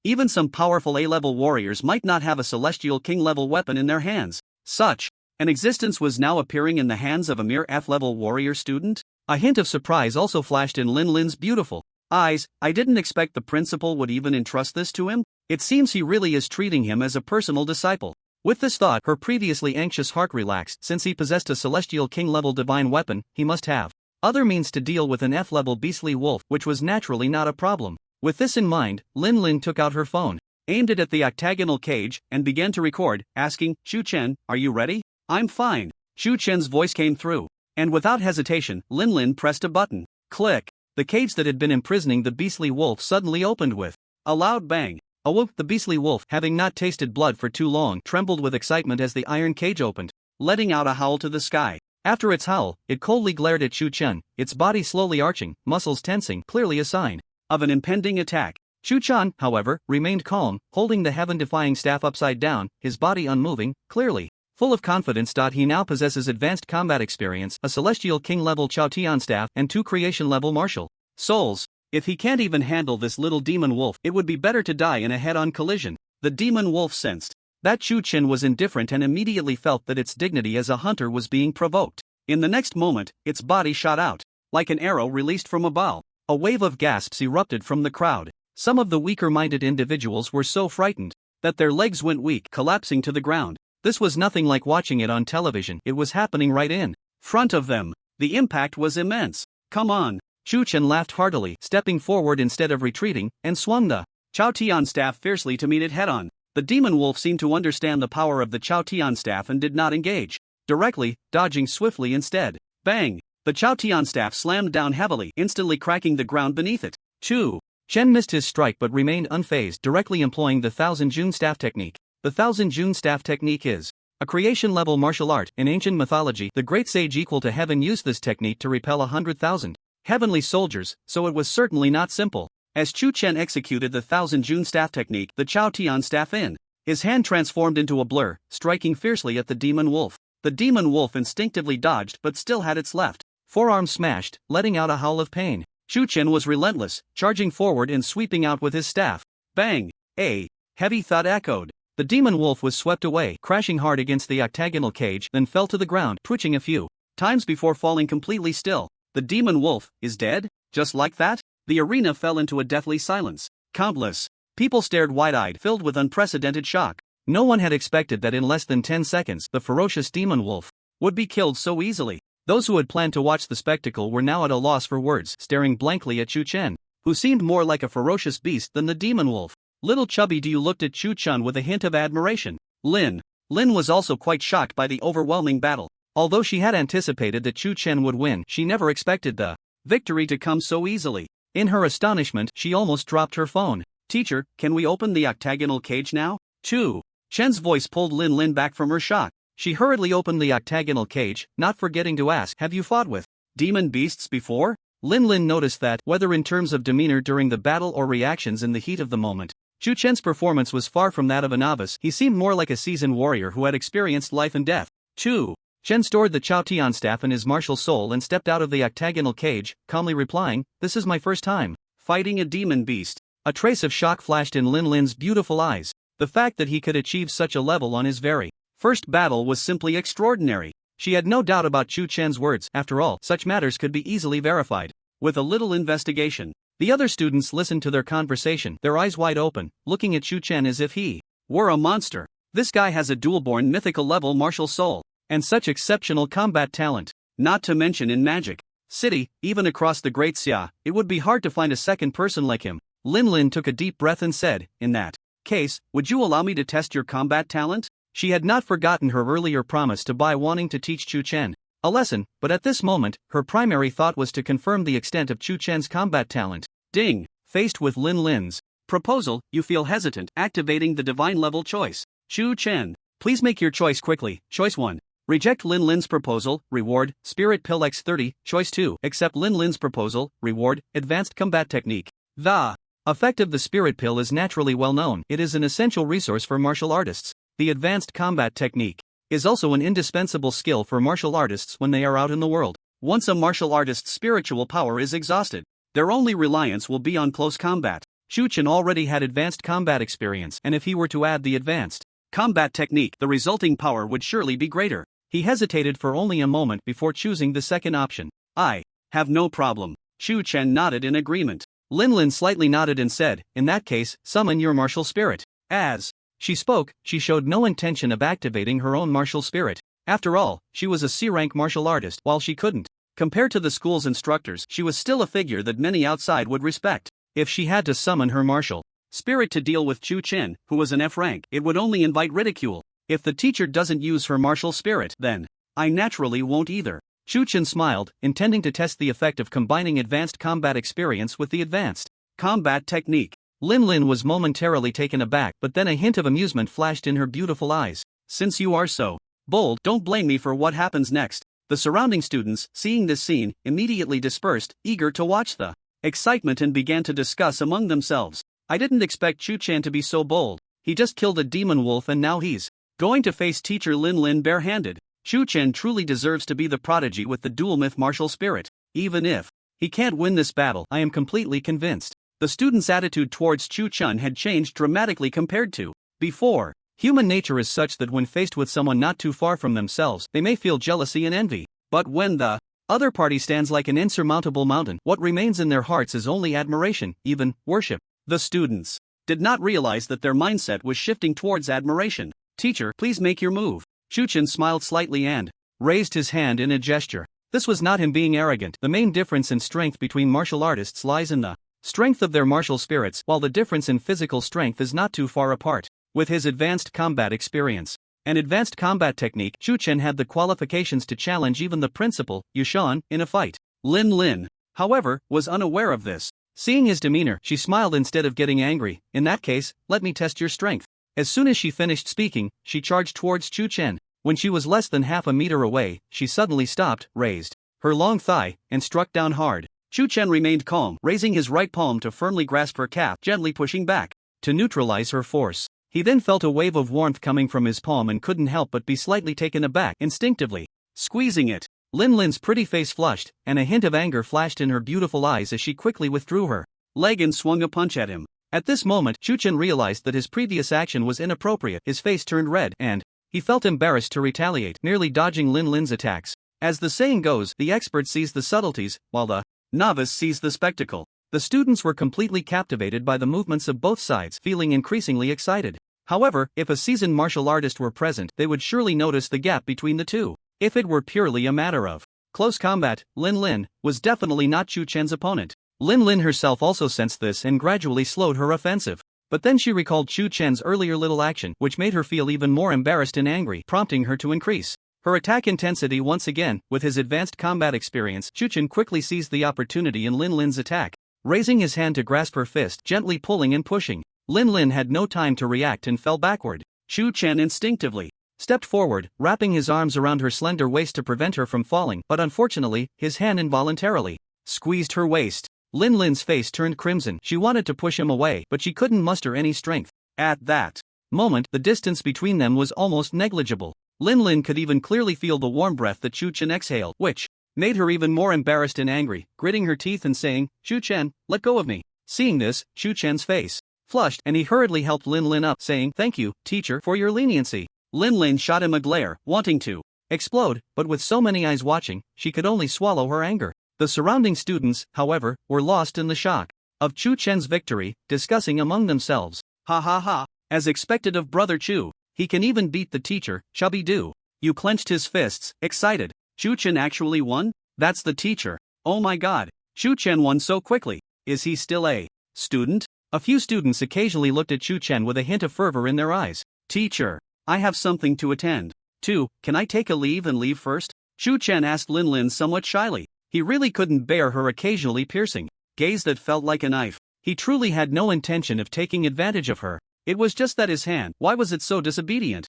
Even some powerful A-level warriors might not have a celestial king-level weapon in their hands. Such An existence was now appearing in the hands of a mere F-level warrior student? A hint of surprise also flashed in Lin Lin's beautiful eyes. I didn't expect the principal would even entrust this to him. It seems he really is treating him as a personal disciple. With this thought, her previously anxious heart relaxed. Since he possessed a celestial king-level divine weapon, he must have other means to deal with an F-level beastly wolf, which was naturally not a problem. With this in mind, Lin Lin took out her phone, aimed it at the octagonal cage, and began to record, asking, "Shu Chen, are you ready?" "I'm fine." Shu Chen's voice came through, and without hesitation, Lin Lin pressed a button. Click. The cage that had been imprisoning the beastly wolf suddenly opened with a loud bang. Awoke. The beastly wolf, having not tasted blood for too long, trembled with excitement as the iron cage opened, letting out a howl to the sky. After its howl, it coldly glared at Shu Chen, its body slowly arching, muscles tensing, clearly a sign of an impending attack. Shu Chen, however, remained calm, holding the heaven-defying staff upside down, his body unmoving, clearly full of confidence. He now possesses advanced combat experience, a celestial king-level Tion staff, and 2 creation-level martial souls. If he can't even handle this little demon wolf, it would be better to die in a head-on collision. The demon wolf sensed that Shu Chen was indifferent and immediately felt that its dignity as a hunter was being provoked. In the next moment, its body shot out like an arrow released from a bow. A wave of gasps erupted from the crowd. Some of the weaker-minded individuals were so frightened that their legs went weak, collapsing to the ground. This was nothing like watching it on television. It was happening right in front of them. The impact was immense. "Come on." Shu Chen laughed heartily, stepping forward instead of retreating, and swung the Tion staff fiercely to meet it head-on. The demon wolf seemed to understand the power of the Tion staff and did not engage directly, dodging swiftly instead. Bang! The Tion staff slammed down heavily, instantly cracking the ground beneath it. Shu Chen missed his strike but remained unfazed, directly employing the Thousand June Staff technique. The Thousand June Staff technique is a creation-level martial art. In ancient mythology, the great sage equal to heaven used this technique to repel 100,000 heavenly soldiers, so it was certainly not simple. As Shu Chen executed the Thousand June Staff technique, the Tion staff in his hand transformed into a blur, striking fiercely at the demon wolf. The demon wolf instinctively dodged but still had its left forearm smashed, letting out a howl of pain. Shu Chen was relentless, charging forward and sweeping out with his staff. Bang! A heavy thud echoed. The demon wolf was swept away, crashing hard against the octagonal cage, then fell to the ground, twitching a few times before falling completely still. The demon wolf is dead? Just like that? The arena fell into a deathly silence. Countless people stared wide-eyed, filled with unprecedented shock. No one had expected that in less than 10 seconds, the ferocious demon wolf would be killed so easily. Those who had planned to watch the spectacle were now at a loss for words, staring blankly at Shu Chen, who seemed more like a ferocious beast than the demon wolf. Little Chubby Du looked at Shu Chen with a hint of admiration. Lin was also quite shocked by the overwhelming battle. Although she had anticipated that Shu Chen would win, she never expected the victory to come so easily. In her astonishment, she almost dropped her phone. "Teacher, can we open the octagonal cage now?" Shu Chen's voice pulled Lin back from her shock. She hurriedly opened the octagonal cage, not forgetting to ask, "Have you fought with demon beasts before?" Lin noticed that, whether in terms of demeanor during the battle or reactions in the heat of the moment, Shu Chen's performance was far from that of a novice. He seemed more like a seasoned warrior who had experienced life and death. Shu Chen stored the Tion staff in his martial soul and stepped out of the octagonal cage, calmly replying, "This is my first time fighting a demon beast." A trace of shock flashed in Lin's beautiful eyes. The fact that he could achieve such a level on his very first battle was simply extraordinary. She had no doubt about Shu Chen's words. After all, such matters could be easily verified with a little investigation. The other students listened to their conversation, their eyes wide open, looking at Shu Chen as if he were a monster. This guy has a dual-born mythical-level martial soul, and such exceptional combat talent. Not to mention in Magic City, even across the Great Xia, it would be hard to find a second person like him. Lin took a deep breath and said, "In that case, would you allow me to test your combat talent?" She had not forgotten her earlier promise to buy Waning to teach Shu Chen a lesson, but at this moment, her primary thought was to confirm the extent of Shu Chen's combat talent. Ding! Faced with Lin's proposal, you feel hesitant, activating the divine level choice. Shu Chen, please make your choice quickly. Choice 1. Reject Lin's proposal, reward, Spirit Pill X30. Choice 2. Accept Lin's proposal, reward, Advanced Combat Technique. The effect of the Spirit Pill is naturally well known. It is an essential resource for martial artists. The Advanced Combat Technique is also an indispensable skill for martial artists when they are out in the world. Once a martial artist's spiritual power is exhausted, their only reliance will be on close combat. Shu Chen already had advanced combat experience, and if he were to add the Advanced Combat Technique, the resulting power would surely be greater. He hesitated for only a moment before choosing the second option. I have no problem. Chu Chen nodded in agreement. Lin Lin slightly nodded and said, in that case, summon your martial spirit. As she spoke, she showed no intention of activating her own martial spirit. After all, she was a C-rank martial artist. While she couldn't compared to the school's instructors, she was still a figure that many outside would respect. If she had to summon her martial spirit to deal with Chu Chen, who was an F rank, it would only invite ridicule. If the teacher doesn't use her martial spirit, then I naturally won't either. Chu Chen smiled, intending to test the effect of combining advanced combat experience with the advanced combat technique. Lin Lin was momentarily taken aback, but then a hint of amusement flashed in her beautiful eyes. Since you are so bold, don't blame me for what happens next. The surrounding students, seeing this scene, immediately dispersed, eager to watch the excitement, and began to discuss among themselves. I didn't expect Chu Chen to be so bold. He just killed a demon wolf and now he's going to face teacher Lin Lin barehanded. Chu Chen truly deserves to be the prodigy with the dual myth martial spirit. Even if he can't win this battle, I am completely convinced. The students' attitude towards Chu Chen had changed dramatically compared to before. Human nature is such that when faced with someone not too far from themselves, they may feel jealousy and envy. But when the other party stands like an insurmountable mountain, what remains in their hearts is only admiration, even worship. The students did not realize that their mindset was shifting towards admiration. Teacher, please make your move. Chu Chen smiled slightly and raised his hand in a gesture. This was not him being arrogant. The main difference in strength between martial artists lies in the strength of their martial spirits, while the difference in physical strength is not too far apart. With his advanced combat experience and advanced combat technique, Chu Chen had the qualifications to challenge even the principal, Yushan, in a fight. Lin Lin, however, was unaware of this. Seeing his demeanor, she smiled instead of getting angry. In that case, let me test your strength. As soon as she finished speaking, she charged towards Chu Chen. When she was less than half a meter away, she suddenly stopped, raised her long thigh, and struck down hard. Chu Chen remained calm, raising his right palm to firmly grasp her calf, gently pushing back to neutralize her force. He then felt a wave of warmth coming from his palm and couldn't help but be slightly taken aback, instinctively squeezing it. Lin Lin's pretty face flushed, and a hint of anger flashed in her beautiful eyes as she quickly withdrew her leg and swung a punch at him. At this moment, Chu Chen realized that his previous action was inappropriate. His face turned red, and he felt embarrassed to retaliate, nearly dodging Lin Lin's attacks. As the saying goes, the expert sees the subtleties, while the novice sees the spectacle. The students were completely captivated by the movements of both sides, feeling increasingly excited. However, if a seasoned martial artist were present, they would surely notice the gap between the two. If it were purely a matter of close combat, Lin Lin was definitely not Chu Chen's opponent. Lin Lin herself also sensed this and gradually slowed her offensive. But then she recalled Chu Chen's earlier little action, which made her feel even more embarrassed and angry, prompting her to increase her attack intensity once again. With his advanced combat experience, Chu Chen quickly seized the opportunity in Lin Lin's attack, raising his hand to grasp her fist, gently pulling and pushing. Lin Lin had no time to react and fell backward. Chu Chen instinctively stepped forward, wrapping his arms around her slender waist to prevent her from falling, but unfortunately, his hand involuntarily squeezed her waist. Lin Lin's face turned crimson. She wanted to push him away, but she couldn't muster any strength. At that moment, the distance between them was almost negligible. Lin Lin could even clearly feel the warm breath that Chu Chen exhaled, which made her even more embarrassed and angry, gritting her teeth and saying, "Chu Chen, let go of me." Seeing this, Chu Chen's face flushed, and he hurriedly helped Lin Lin up, saying, "Thank you, teacher, for your leniency." Lin Lin shot him a glare, wanting to explode, but with so many eyes watching, she could only swallow her anger. The surrounding students, however, were lost in the shock of Chu Chen's victory, discussing among themselves, "Ha ha ha, as expected of Brother Chu, he can even beat the teacher, Shabi-do." Yu clenched his fists, excited. Chu Chen actually won? That's the teacher. Oh my god, Chu Chen won so quickly. Is he still a student? A few students occasionally looked at Chu Chen with a hint of fervor in their eyes. "Teacher, I have something to attend to. Can I take a leave and leave first?" Chu Chen asked Lin Lin somewhat shyly. He really couldn't bear her occasionally piercing gaze that felt like a knife. He truly had no intention of taking advantage of her. It was just that his hand, why was it so disobedient?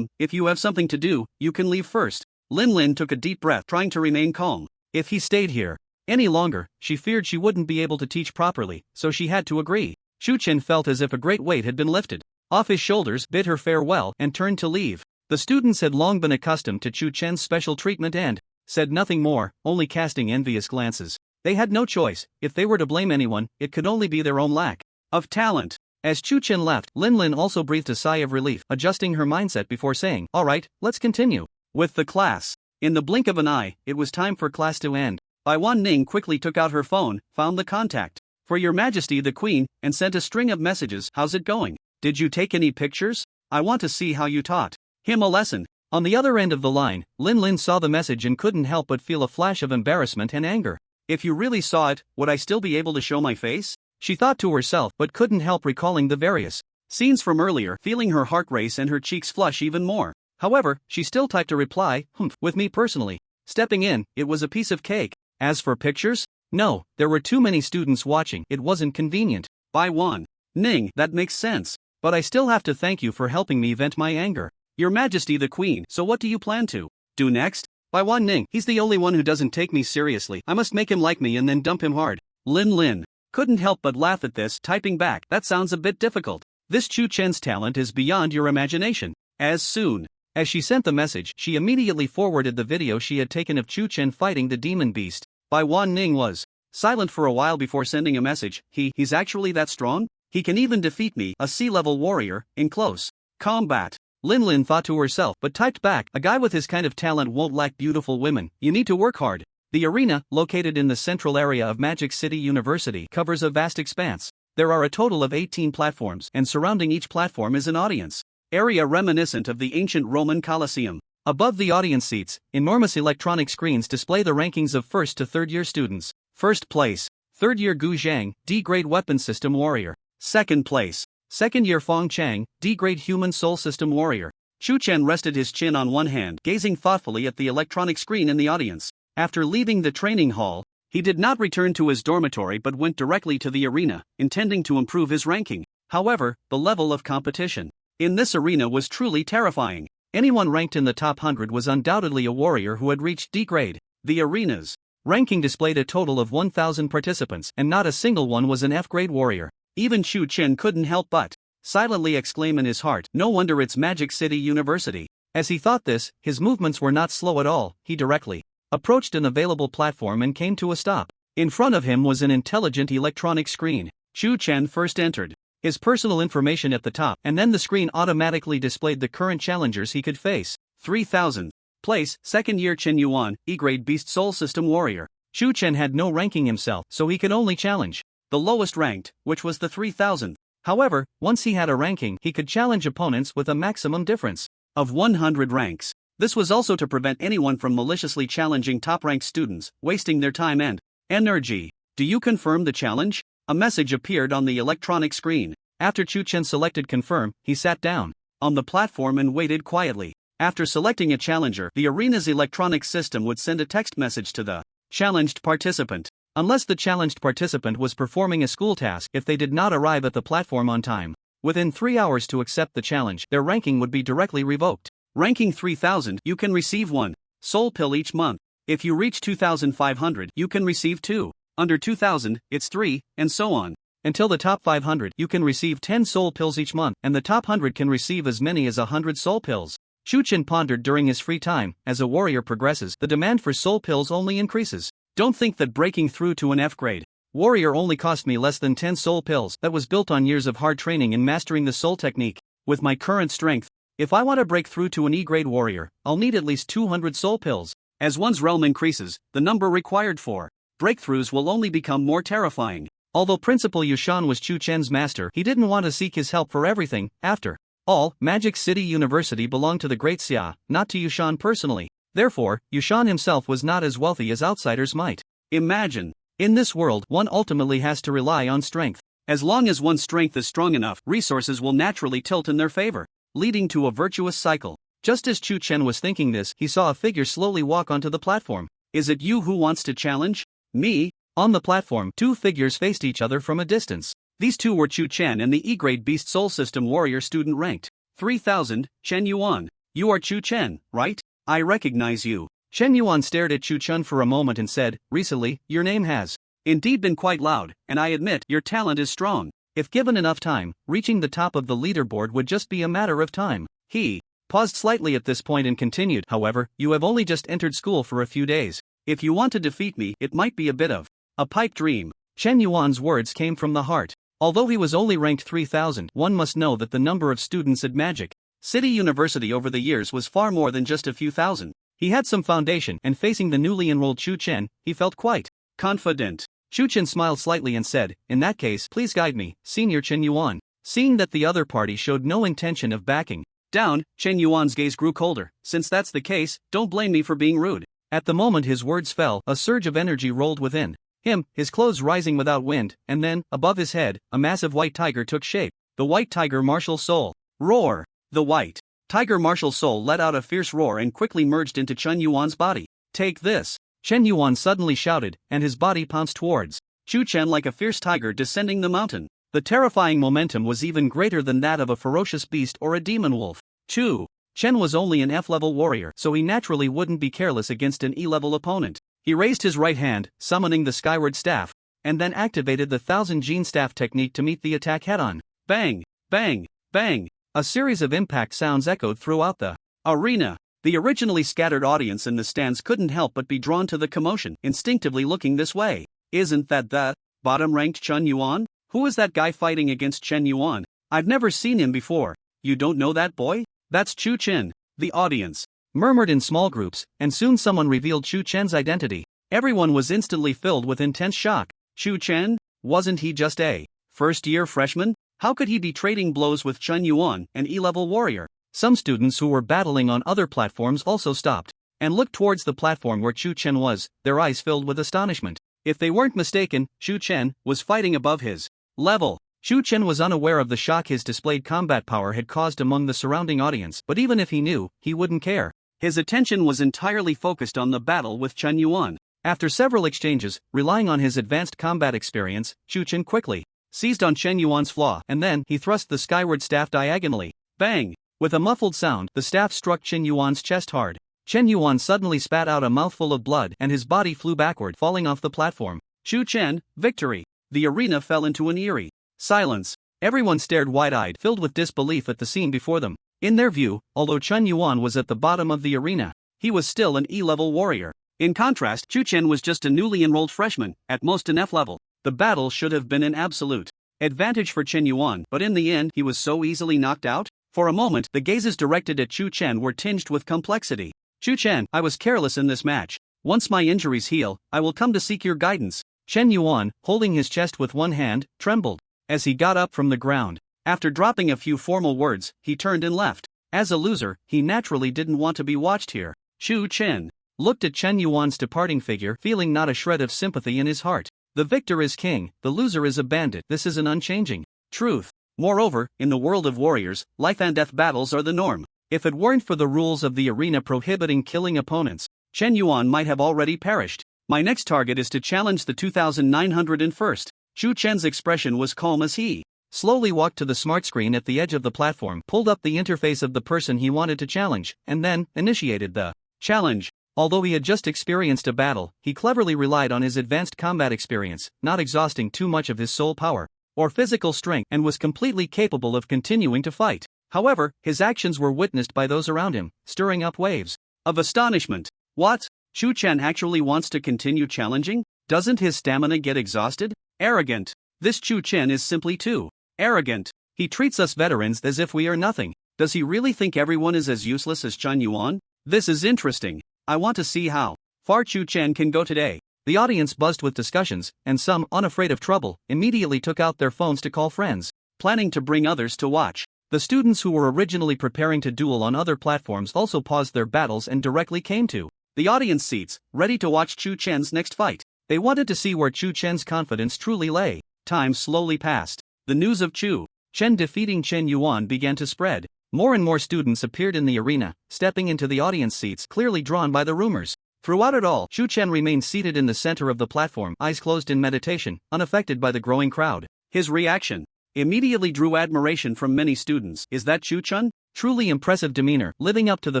If you have something to do, you can leave first. Lin Lin took a deep breath, trying to remain calm. If he stayed here any longer, she feared she wouldn't be able to teach properly, so she had to agree. Chu Chen felt as if a great weight had been lifted off his shoulders, bid her farewell, and turned to leave. The students had long been accustomed to Chu Chen's special treatment and said nothing more, only casting envious glances. They had no choice. If they were to blame anyone, it could only be their own lack of talent. As Chu Chen left, Lin Lin also breathed a sigh of relief, adjusting her mindset before saying, "Alright, let's continue." with the class. In the blink of an eye, it was time for class to end. Waning quickly took out her phone, found the contact. For Your Majesty the Queen, and sent a string of messages. How's it going? Did you take any pictures? I want to see how you taught him a lesson. On the other end of the line, Lin saw the message and couldn't help but feel a flash of embarrassment and anger. If you really saw it, would I still be able to show my face? She thought to herself, but couldn't help recalling the various scenes from earlier, feeling her heart race and her cheeks flush even more. However, she still typed a reply, with me personally. Stepping in, it was a piece of cake. As for pictures? No, there were too many students watching, it wasn't convenient. Waning, that makes sense. But I still have to thank you for helping me vent my anger. Your Majesty the Queen, so what do you plan to do next? Waning, he's the only one who doesn't take me seriously. I must make him like me and then dump him hard. Lin couldn't help but laugh at this, typing back, that sounds a bit difficult. This Chu Chen's talent is beyond your imagination. As soon as she sent the message, she immediately forwarded the video she had taken of Chu Chen fighting the demon beast. Waning was silent for a while before sending a message. He's actually that strong? He can even defeat me, a sea-level warrior, in close combat. Lin thought to herself, but typed back, a guy with his kind of talent won't lack beautiful women. You need to work hard. The arena, located in the central area of Magic City University, covers a vast expanse. There are a total of 18 platforms, and surrounding each platform is an audience area reminiscent of the ancient Roman Colosseum. Above the audience seats, enormous electronic screens display the rankings of 1st to 3rd year students. First place, 3rd year Gu Zhang, D-grade weapon system warrior. Second place, 2nd year Fong Chang, D-grade human soul system warrior. Chu Chen rested his chin on one hand, gazing thoughtfully at the electronic screen in the audience. After leaving the training hall, he did not return to his dormitory but went directly to the arena, intending to improve his ranking. However, the level of competition in this arena was truly terrifying. Anyone ranked in the top 100 was undoubtedly a warrior who had reached D-grade. The arena's ranking displayed a total of 1,000 participants, and not a single one was an F-grade warrior. Even Chu Chen couldn't help but silently exclaim in his heart, no wonder it's Magic City University. As he thought this, his movements were not slow at all. He directly approached an available platform and came to a stop. In front of him was an intelligent electronic screen. Chu Chen first entered his personal information at the top, and then the screen automatically displayed the current challengers he could face. 3000th place, 2nd year Chen Yuan, E-grade Beast Soul System Warrior. Chu Chen had no ranking himself, so he could only challenge the lowest ranked, which was the 3000th. However, once he had a ranking, he could challenge opponents with a maximum difference of 100 ranks. This was also to prevent anyone from maliciously challenging top-ranked students, wasting their time and energy. Do you confirm the challenge? A message appeared on the electronic screen. After Chu Chen selected confirm, he sat down on the platform and waited quietly. After selecting a challenger, the arena's electronic system would send a text message to the challenged participant. Unless the challenged participant was performing a school task, if they did not arrive at the platform on time within 3 hours to accept the challenge, their ranking would be directly revoked. Ranking 3000, you can receive 1 soul pill each month. If you reach 2500, you can receive 2. Under 2000, it's 3, and so on. Until the top 500, you can receive 10 soul pills each month, and the top 100 can receive as many as 100 soul pills. Chu Chen pondered during his free time. As a warrior progresses, the demand for soul pills only increases. Don't think that breaking through to an F-grade warrior only cost me less than 10 soul pills. That was built on years of hard training in mastering the soul technique. With my current strength, if I want to break through to an E-grade warrior, I'll need at least 200 soul pills. As one's realm increases, the number required for breakthroughs will only become more terrifying. Although Principal Yushan was Chu Chen's master, he didn't want to seek his help for everything. After all, Magic City University belonged to the Great Xia, not to Yushan personally. Therefore, Yushan himself was not as wealthy as outsiders might imagine. In this world, one ultimately has to rely on strength. As long as one's strength is strong enough, resources will naturally tilt in their favor, leading to a virtuous cycle. Just as Chu Chen was thinking this, he saw a figure slowly walk onto the platform. Is it you who wants to challenge me? On the platform, 2 figures faced each other from a distance. These 2 were Chu Chen and the E-grade Beast Soul System Warrior student ranked 3000, Chen Yuan. You are Chu Chen, right? I recognize you. Chen Yuan stared at Chu Chen for a moment and said, recently, your name has indeed been quite loud, and I admit your talent is strong. If given enough time, reaching the top of the leaderboard would just be a matter of time. He paused slightly at this point and continued, however, you have only just entered school for a few days. If you want to defeat me, it might be a bit of a pipe dream. Chen Yuan's words came from the heart. Although he was only ranked 3000, one must know that the number of students at Magic City University over the years was far more than just a few thousand. He had some foundation, and facing the newly enrolled Chu Chen, he felt quite confident. Chu Chen smiled slightly and said, "In that case, please guide me, Senior Chen Yuan." Seeing that the other party showed no intention of backing down, Chen Yuan's gaze grew colder. "Since that's the case, don't blame me for being rude." At the moment his words fell, a surge of energy rolled within him, his clothes rising without wind, and then, above his head, a massive white tiger took shape. The white tiger martial soul. Roar! The white tiger martial soul let out a fierce roar and quickly merged into Chen Yuan's body. "Take this!" Chen Yuan suddenly shouted, and his body pounced towards Chu Chen like a fierce tiger descending the mountain. The terrifying momentum was even greater than that of a ferocious beast or a demon wolf. Chu Chen was only an F-level warrior, so he naturally wouldn't be careless against an E-level opponent. He raised his right hand, summoning the skyward staff, and then activated the Thousand Gene Staff technique to meet the attack head-on. Bang! Bang! Bang! A series of impact sounds echoed throughout the arena. The originally scattered audience in the stands couldn't help but be drawn to the commotion, instinctively looking this way. "Isn't that the bottom-ranked Chen Yuan? Who is that guy fighting against Chen Yuan? I've never seen him before." "You don't know that boy? That's Chu Chen." The audience murmured in small groups, and soon someone revealed Chu Chen's identity. Everyone was instantly filled with intense shock. Chu Chen? Wasn't he just a first-year freshman? How could he be trading blows with Chen Yuan, an E-level warrior? Some students who were battling on other platforms also stopped and looked towards the platform where Chu Chen was, their eyes filled with astonishment. If they weren't mistaken, Chu Chen was fighting above his level. Chu Chen was unaware of the shock his displayed combat power had caused among the surrounding audience, but even if he knew, he wouldn't care. His attention was entirely focused on the battle with Chen Yuan. After several exchanges, relying on his advanced combat experience, Chu Chen quickly seized on Chen Yuan's flaw, and then he thrust the skyward staff diagonally. Bang! With a muffled sound, the staff struck Chen Yuan's chest hard. Chen Yuan suddenly spat out a mouthful of blood and his body flew backward, falling off the platform. Chu Chen, victory! The arena fell into an eerie silence. Everyone stared wide-eyed, filled with disbelief at the scene before them. In their view, although Chen Yuan was at the bottom of the arena, he was still an E-level warrior. In contrast, Chu Chen was just a newly enrolled freshman, at most an F-level. The battle should have been an absolute advantage for Chen Yuan, but in the end he was so easily knocked out. For a moment, the gazes directed at Chu Chen were tinged with complexity. "Chu Chen, I was careless in this match. Once my injuries heal, I will come to seek your guidance." Chen Yuan, holding his chest with one hand, trembled as he got up from the ground. After dropping a few formal words, he turned and left. As a loser, he naturally didn't want to be watched here. Chu Chen looked at Chen Yuan's departing figure, feeling not a shred of sympathy in his heart. The victor is king, the loser is a bandit. This is an unchanging truth. Moreover, in the world of warriors, life and death battles are the norm. If it weren't for the rules of the arena prohibiting killing opponents, Chen Yuan might have already perished. "My next target is to challenge the 2901st. Chu Chen's expression was calm as he slowly walked to the smart screen at the edge of the platform, pulled up the interface of the person he wanted to challenge, and then initiated the challenge. Although he had just experienced a battle, he cleverly relied on his advanced combat experience, not exhausting too much of his soul power or physical strength, and was completely capable of continuing to fight. However, his actions were witnessed by those around him, stirring up waves of astonishment. What? Chu Chen actually wants to continue challenging? Doesn't his stamina get exhausted? Arrogant. This Chu Chen is simply too arrogant. He treats us veterans as if we are nothing. Does he really think everyone is as useless as Chen Yuan? This is interesting. I want to see how far Chu Chen can go today. The audience buzzed with discussions, and some, unafraid of trouble, immediately took out their phones to call friends, planning to bring others to watch. The students who were originally preparing to duel on other platforms also paused their battles and directly came to the audience seats, ready to watch Chu Chen's next fight. They wanted to see where Chu Chen's confidence truly lay. Time slowly passed. The news of Chu Chen defeating Chen Yuan began to spread. More and more students appeared in the arena, stepping into the audience seats, clearly drawn by the rumors. Throughout it all, Chu Chen remained seated in the center of the platform, eyes closed in meditation, unaffected by the growing crowd. His reaction immediately drew admiration from many students. Is that Chu Chen? Truly impressive demeanor, living up to the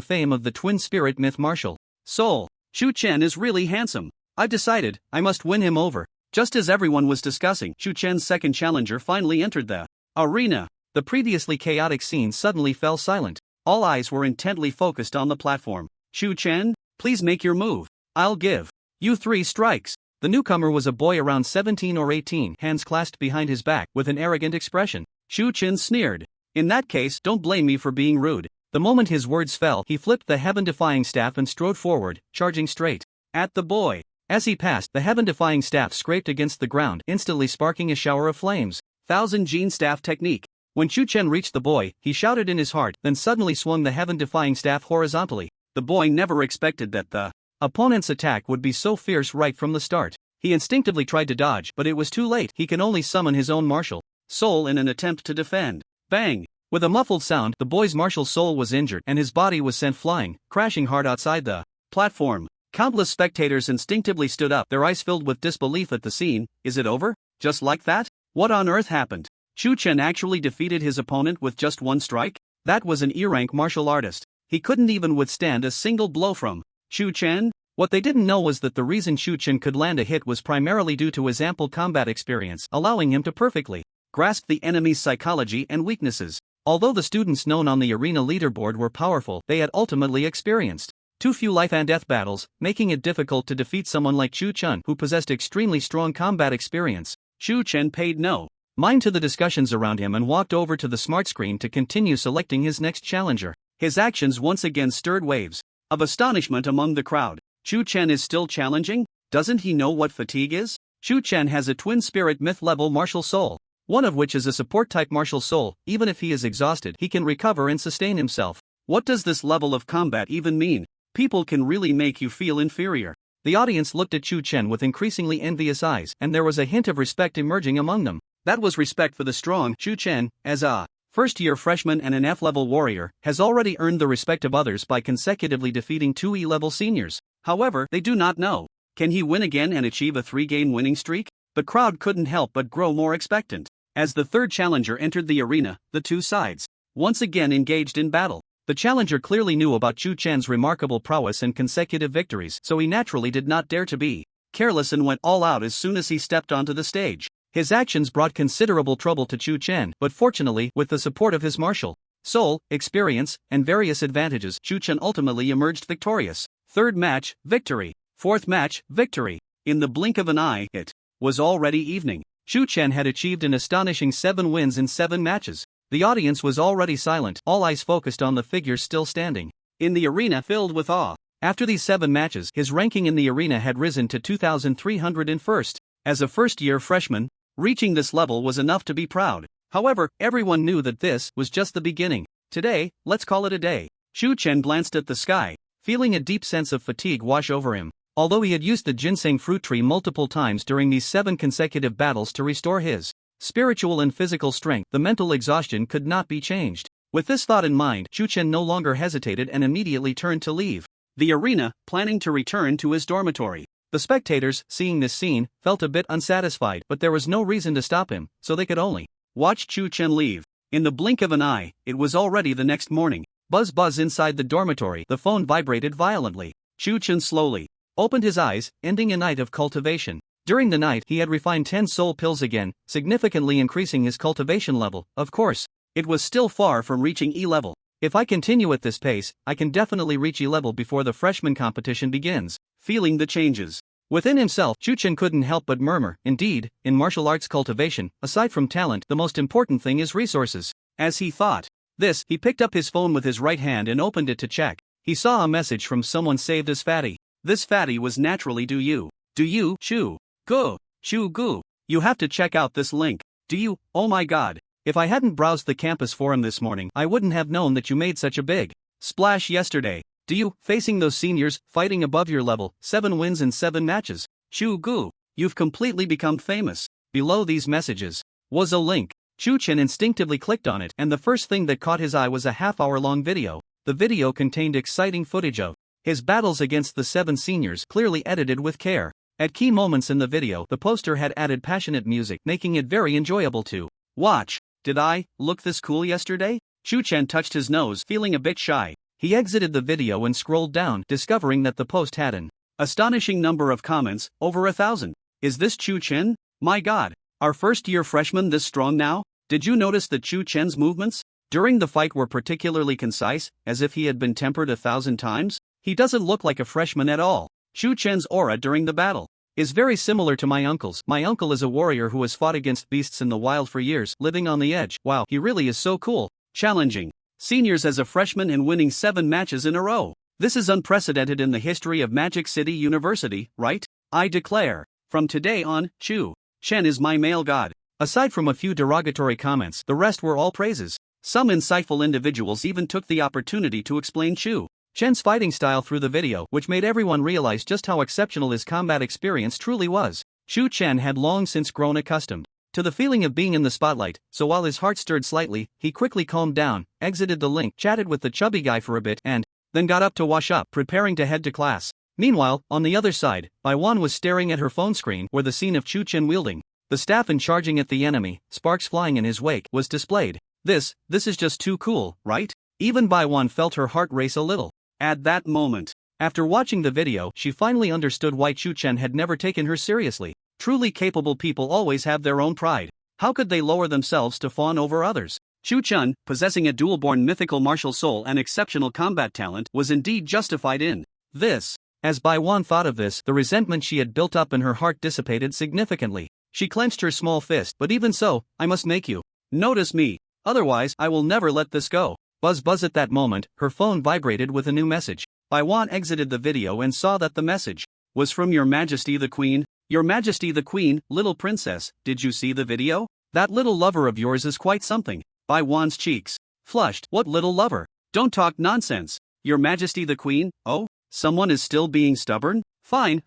fame of the twin spirit myth martial soul. Chu Chen is really handsome. I've decided, I must win him over. Just as everyone was discussing, Chu Chen's second challenger finally entered the arena. The previously chaotic scene suddenly fell silent. All eyes were intently focused on the platform. Chu Chen, please make your move. I'll give you 3 strikes. The newcomer was a boy around 17 or 18, hands clasped behind his back, with an arrogant expression. Chu Chen sneered. In that case, don't blame me for being rude. The moment his words fell, he flipped the heaven-defying staff and strode forward, charging straight at the boy. As he passed, the heaven-defying staff scraped against the ground, instantly sparking a shower of flames. Thousand Gene Staff Technique. When Chu Chen reached the boy, he shouted in his heart, then suddenly swung the heaven-defying staff horizontally. The boy never expected that the opponent's attack would be so fierce right from the start. He instinctively tried to dodge, but it was too late. He can only summon his own martial soul in an attempt to defend. Bang! With a muffled sound, the boy's martial soul was injured and his body was sent flying, crashing hard outside the platform. Countless spectators instinctively stood up, their eyes filled with disbelief at the scene. Is it over? Just like that? What on earth happened? Chu Chen actually defeated his opponent with just one strike? That was an E-rank martial artist. He couldn't even withstand a single blow from Chu Chen. What they didn't know was that the reason Chu Chen could land a hit was primarily due to his ample combat experience, allowing him to perfectly grasp the enemy's psychology and weaknesses. Although the students known on the arena leaderboard were powerful, they had ultimately experienced too few life and death battles, making it difficult to defeat someone like Chu Chen, who possessed extremely strong combat experience. Chu Chen paid no mind to the discussions around him and walked over to the smart screen to continue selecting his next challenger. His actions once again stirred waves of astonishment among the crowd. Chu Chen is still challenging? Doesn't he know what fatigue is? Chu Chen has a twin spirit myth-level martial soul, one of which is a support-type martial soul. Even if he is exhausted, he can recover and sustain himself. What does this level of combat even mean? People can really make you feel inferior. The audience looked at Chu Chen with increasingly envious eyes, and there was a hint of respect emerging among them. That was respect for the strong. Chu Chen, as a first-year freshman and an F-level warrior, has already earned the respect of others by consecutively defeating 2 E-level seniors. However, they do not know. Can he win again and achieve a 3-game winning streak? The crowd couldn't help but grow more expectant. As the third challenger entered the arena, the two sides once again engaged in battle. The challenger clearly knew about Chu Chen's remarkable prowess and consecutive victories, so he naturally did not dare to be careless and went all out as soon as he stepped onto the stage. His actions brought considerable trouble to Chu Chen, but fortunately, with the support of his martial soul, experience, and various advantages, Chu Chen ultimately emerged victorious. Third match, victory. Fourth match, victory. In the blink of an eye, it was already evening. Chu Chen had achieved an astonishing 7 wins in 7 matches. The audience was already silent, all eyes focused on the figures still standing in the arena, filled with awe. After these 7 matches, his ranking in the arena had risen to 2,301st. As a first-year freshman, reaching this level was enough to be proud. However, everyone knew that this was just the beginning. Today, let's call it a day. Chu Chen glanced at the sky, feeling a deep sense of fatigue wash over him. Although he had used the ginseng fruit tree multiple times during these 7 consecutive battles to restore his spiritual and physical strength, the mental exhaustion could not be changed. With this thought in mind, Chu Chen no longer hesitated and immediately turned to leave the arena, planning to return to his dormitory. The spectators, seeing this scene, felt a bit unsatisfied, but there was no reason to stop him, so they could only watch Chu Chen leave. In the blink of an eye, it was already the next morning. Buzz buzz inside the dormitory, the phone vibrated violently. Chu Chen slowly opened his eyes, ending a night of cultivation. During the night, he had refined 10 soul pills again, significantly increasing his cultivation level. Of course, it was still far from reaching E-level. If I continue at this pace, I can definitely reach E-level before the freshman competition begins. Feeling the changes within himself, Chu Chen couldn't help but murmur. Indeed, in martial arts cultivation, aside from talent, the most important thing is resources. As he thought this, he picked up his phone with his right hand and opened it to check. He saw a message from someone saved as Fatty. This Fatty was naturally Do You Chu Gu. You have to check out this link. Do you? Oh my god. If I hadn't browsed the campus forum this morning, I wouldn't have known that you made such a big splash yesterday. Do you? Facing those seniors, fighting above your level, 7 wins in 7 matches. Chu Gu. You've completely become famous. Below these messages was a link. Chu Chen instinctively clicked on it, and the first thing that caught his eye was a half-hour-long video. The video contained exciting footage of his battles against the 7 seniors, clearly edited with care. At key moments in the video, the poster had added passionate music, making it very enjoyable to watch. Did I look this cool yesterday? Chu Chen touched his nose, feeling a bit shy. He exited the video and scrolled down, discovering that the post had an astonishing number of comments, over 1,000. Is this Chu Chen? My god. Our first-year freshman this strong now? Did you notice that Chu Chen's movements during the fight were particularly concise, as if he had been tempered 1,000 times? He doesn't look like a freshman at all. Chu Chen's aura during the battle is very similar to my uncle's. My uncle is a warrior who has fought against beasts in the wild for years, living on the edge. Wow, he really is so cool. Challenging. seniors as a freshman and winning 7 matches in a row. This is unprecedented in the history of Magic City University, right? I declare, from today on, Chu Chen is my male god. Aside from a few derogatory comments, the rest were all praises. Some insightful individuals even took the opportunity to explain Chu Chen's fighting style through the video, which made everyone realize just how exceptional his combat experience truly was. Chu Chen had long since grown accustomed to the feeling of being in the spotlight, so while his heart stirred slightly, he quickly calmed down, exited the link, chatted with the chubby guy for a bit, and then got up to wash up, preparing to head to class. Meanwhile, on the other side, Baiwan was staring at her phone screen where the scene of Chu Chen wielding the staff and charging at the enemy, sparks flying in his wake, was displayed. This is just too cool, right? Even Baiwan felt her heart race a little. At that moment, after watching the video, she finally understood why Chu Chen had never taken her seriously. Truly capable people always have their own pride. How could they lower themselves to fawn over others? Chu Chen, possessing a dual-born mythical martial soul and exceptional combat talent, was indeed justified in this. As Baiwan thought of this, the resentment she had built up in her heart dissipated significantly. She clenched her small fist, but even so, I must make you notice me. Otherwise, I will never let this go. Buzz buzz. At that moment, her phone vibrated with a new message. Baiwan exited the video and saw that the message was from Your Majesty the Queen. Your Majesty the Queen, little princess, did you see the video? That little lover of yours is quite something. Baiwan's cheeks flushed. What little lover? Don't talk nonsense. Your Majesty the Queen? Oh? Someone is still being stubborn? Fine,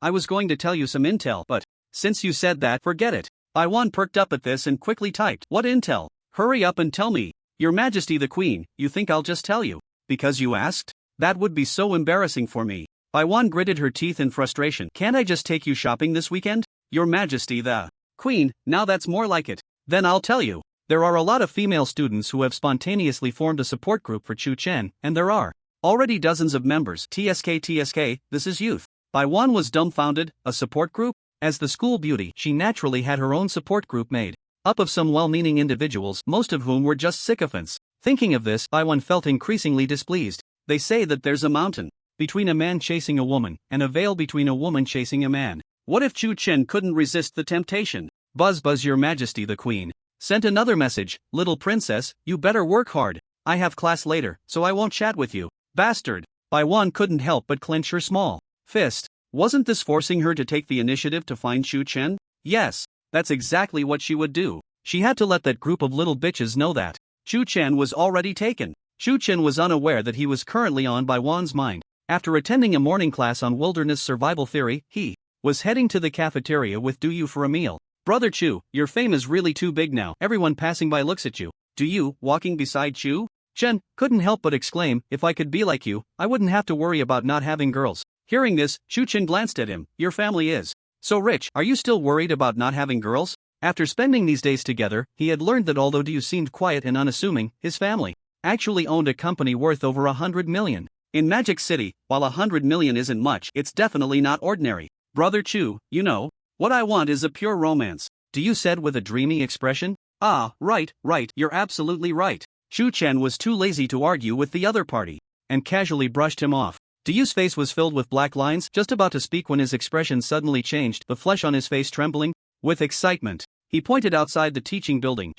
I was going to tell you some intel, but since you said that, forget it. Baiwan perked up at this and quickly typed, what intel? Hurry up and tell me. Your Majesty the Queen, you think I'll just tell you because you asked? That would be so embarrassing for me. Baiwan gritted her teeth in frustration. Can't I just take you shopping this weekend? Your Majesty the Queen, now that's more like it. Then I'll tell you. There are a lot of female students who have spontaneously formed a support group for Chu Chen, and there are already dozens of members. TSK, this is youth. Baiwan was dumbfounded. A support group? As the school beauty, she naturally had her own support group made up of some well-meaning individuals, most of whom were just sycophants. Thinking of this, Baiwan felt increasingly displeased. They say that there's a mountain between a man chasing a woman, and a veil between a woman chasing a man. What if Chu Chen couldn't resist the temptation? Buzz buzz. Your Majesty the Queen sent another message. Little princess, you better work hard. I have class later, so I won't chat with you. Bastard. Baiwan couldn't help but clench her small fist. Wasn't this forcing her to take the initiative to find Chu Chen? Yes, that's exactly what she would do. She had to let that group of little bitches know that Chu Chen was already taken. Chu Chen was unaware that he was currently on Baiwan's mind. After attending a morning class on wilderness survival theory, he was heading to the cafeteria with Du Yu for a meal. Brother Chu, your fame is really too big now. Everyone passing by looks at you. Du Yu, walking beside Chu Chen, couldn't help but exclaim, if I could be like you, I wouldn't have to worry about not having girls. Hearing this, Chu Chen glanced at him. Your family is so rich, are you still worried about not having girls? After spending these days together, he had learned that although Du Yu seemed quiet and unassuming, his family actually owned a company worth over 100 million. In Magic City, while 100 million isn't much, it's definitely not ordinary. Brother Chu, you know, what I want is a pure romance. Du Yu said with a dreamy expression. Ah, right, you're absolutely right. Chu Chen was too lazy to argue with the other party, and casually brushed him off. Du Yu's face was filled with black lines, just about to speak when his expression suddenly changed, the flesh on his face trembling with excitement. He pointed outside the teaching building.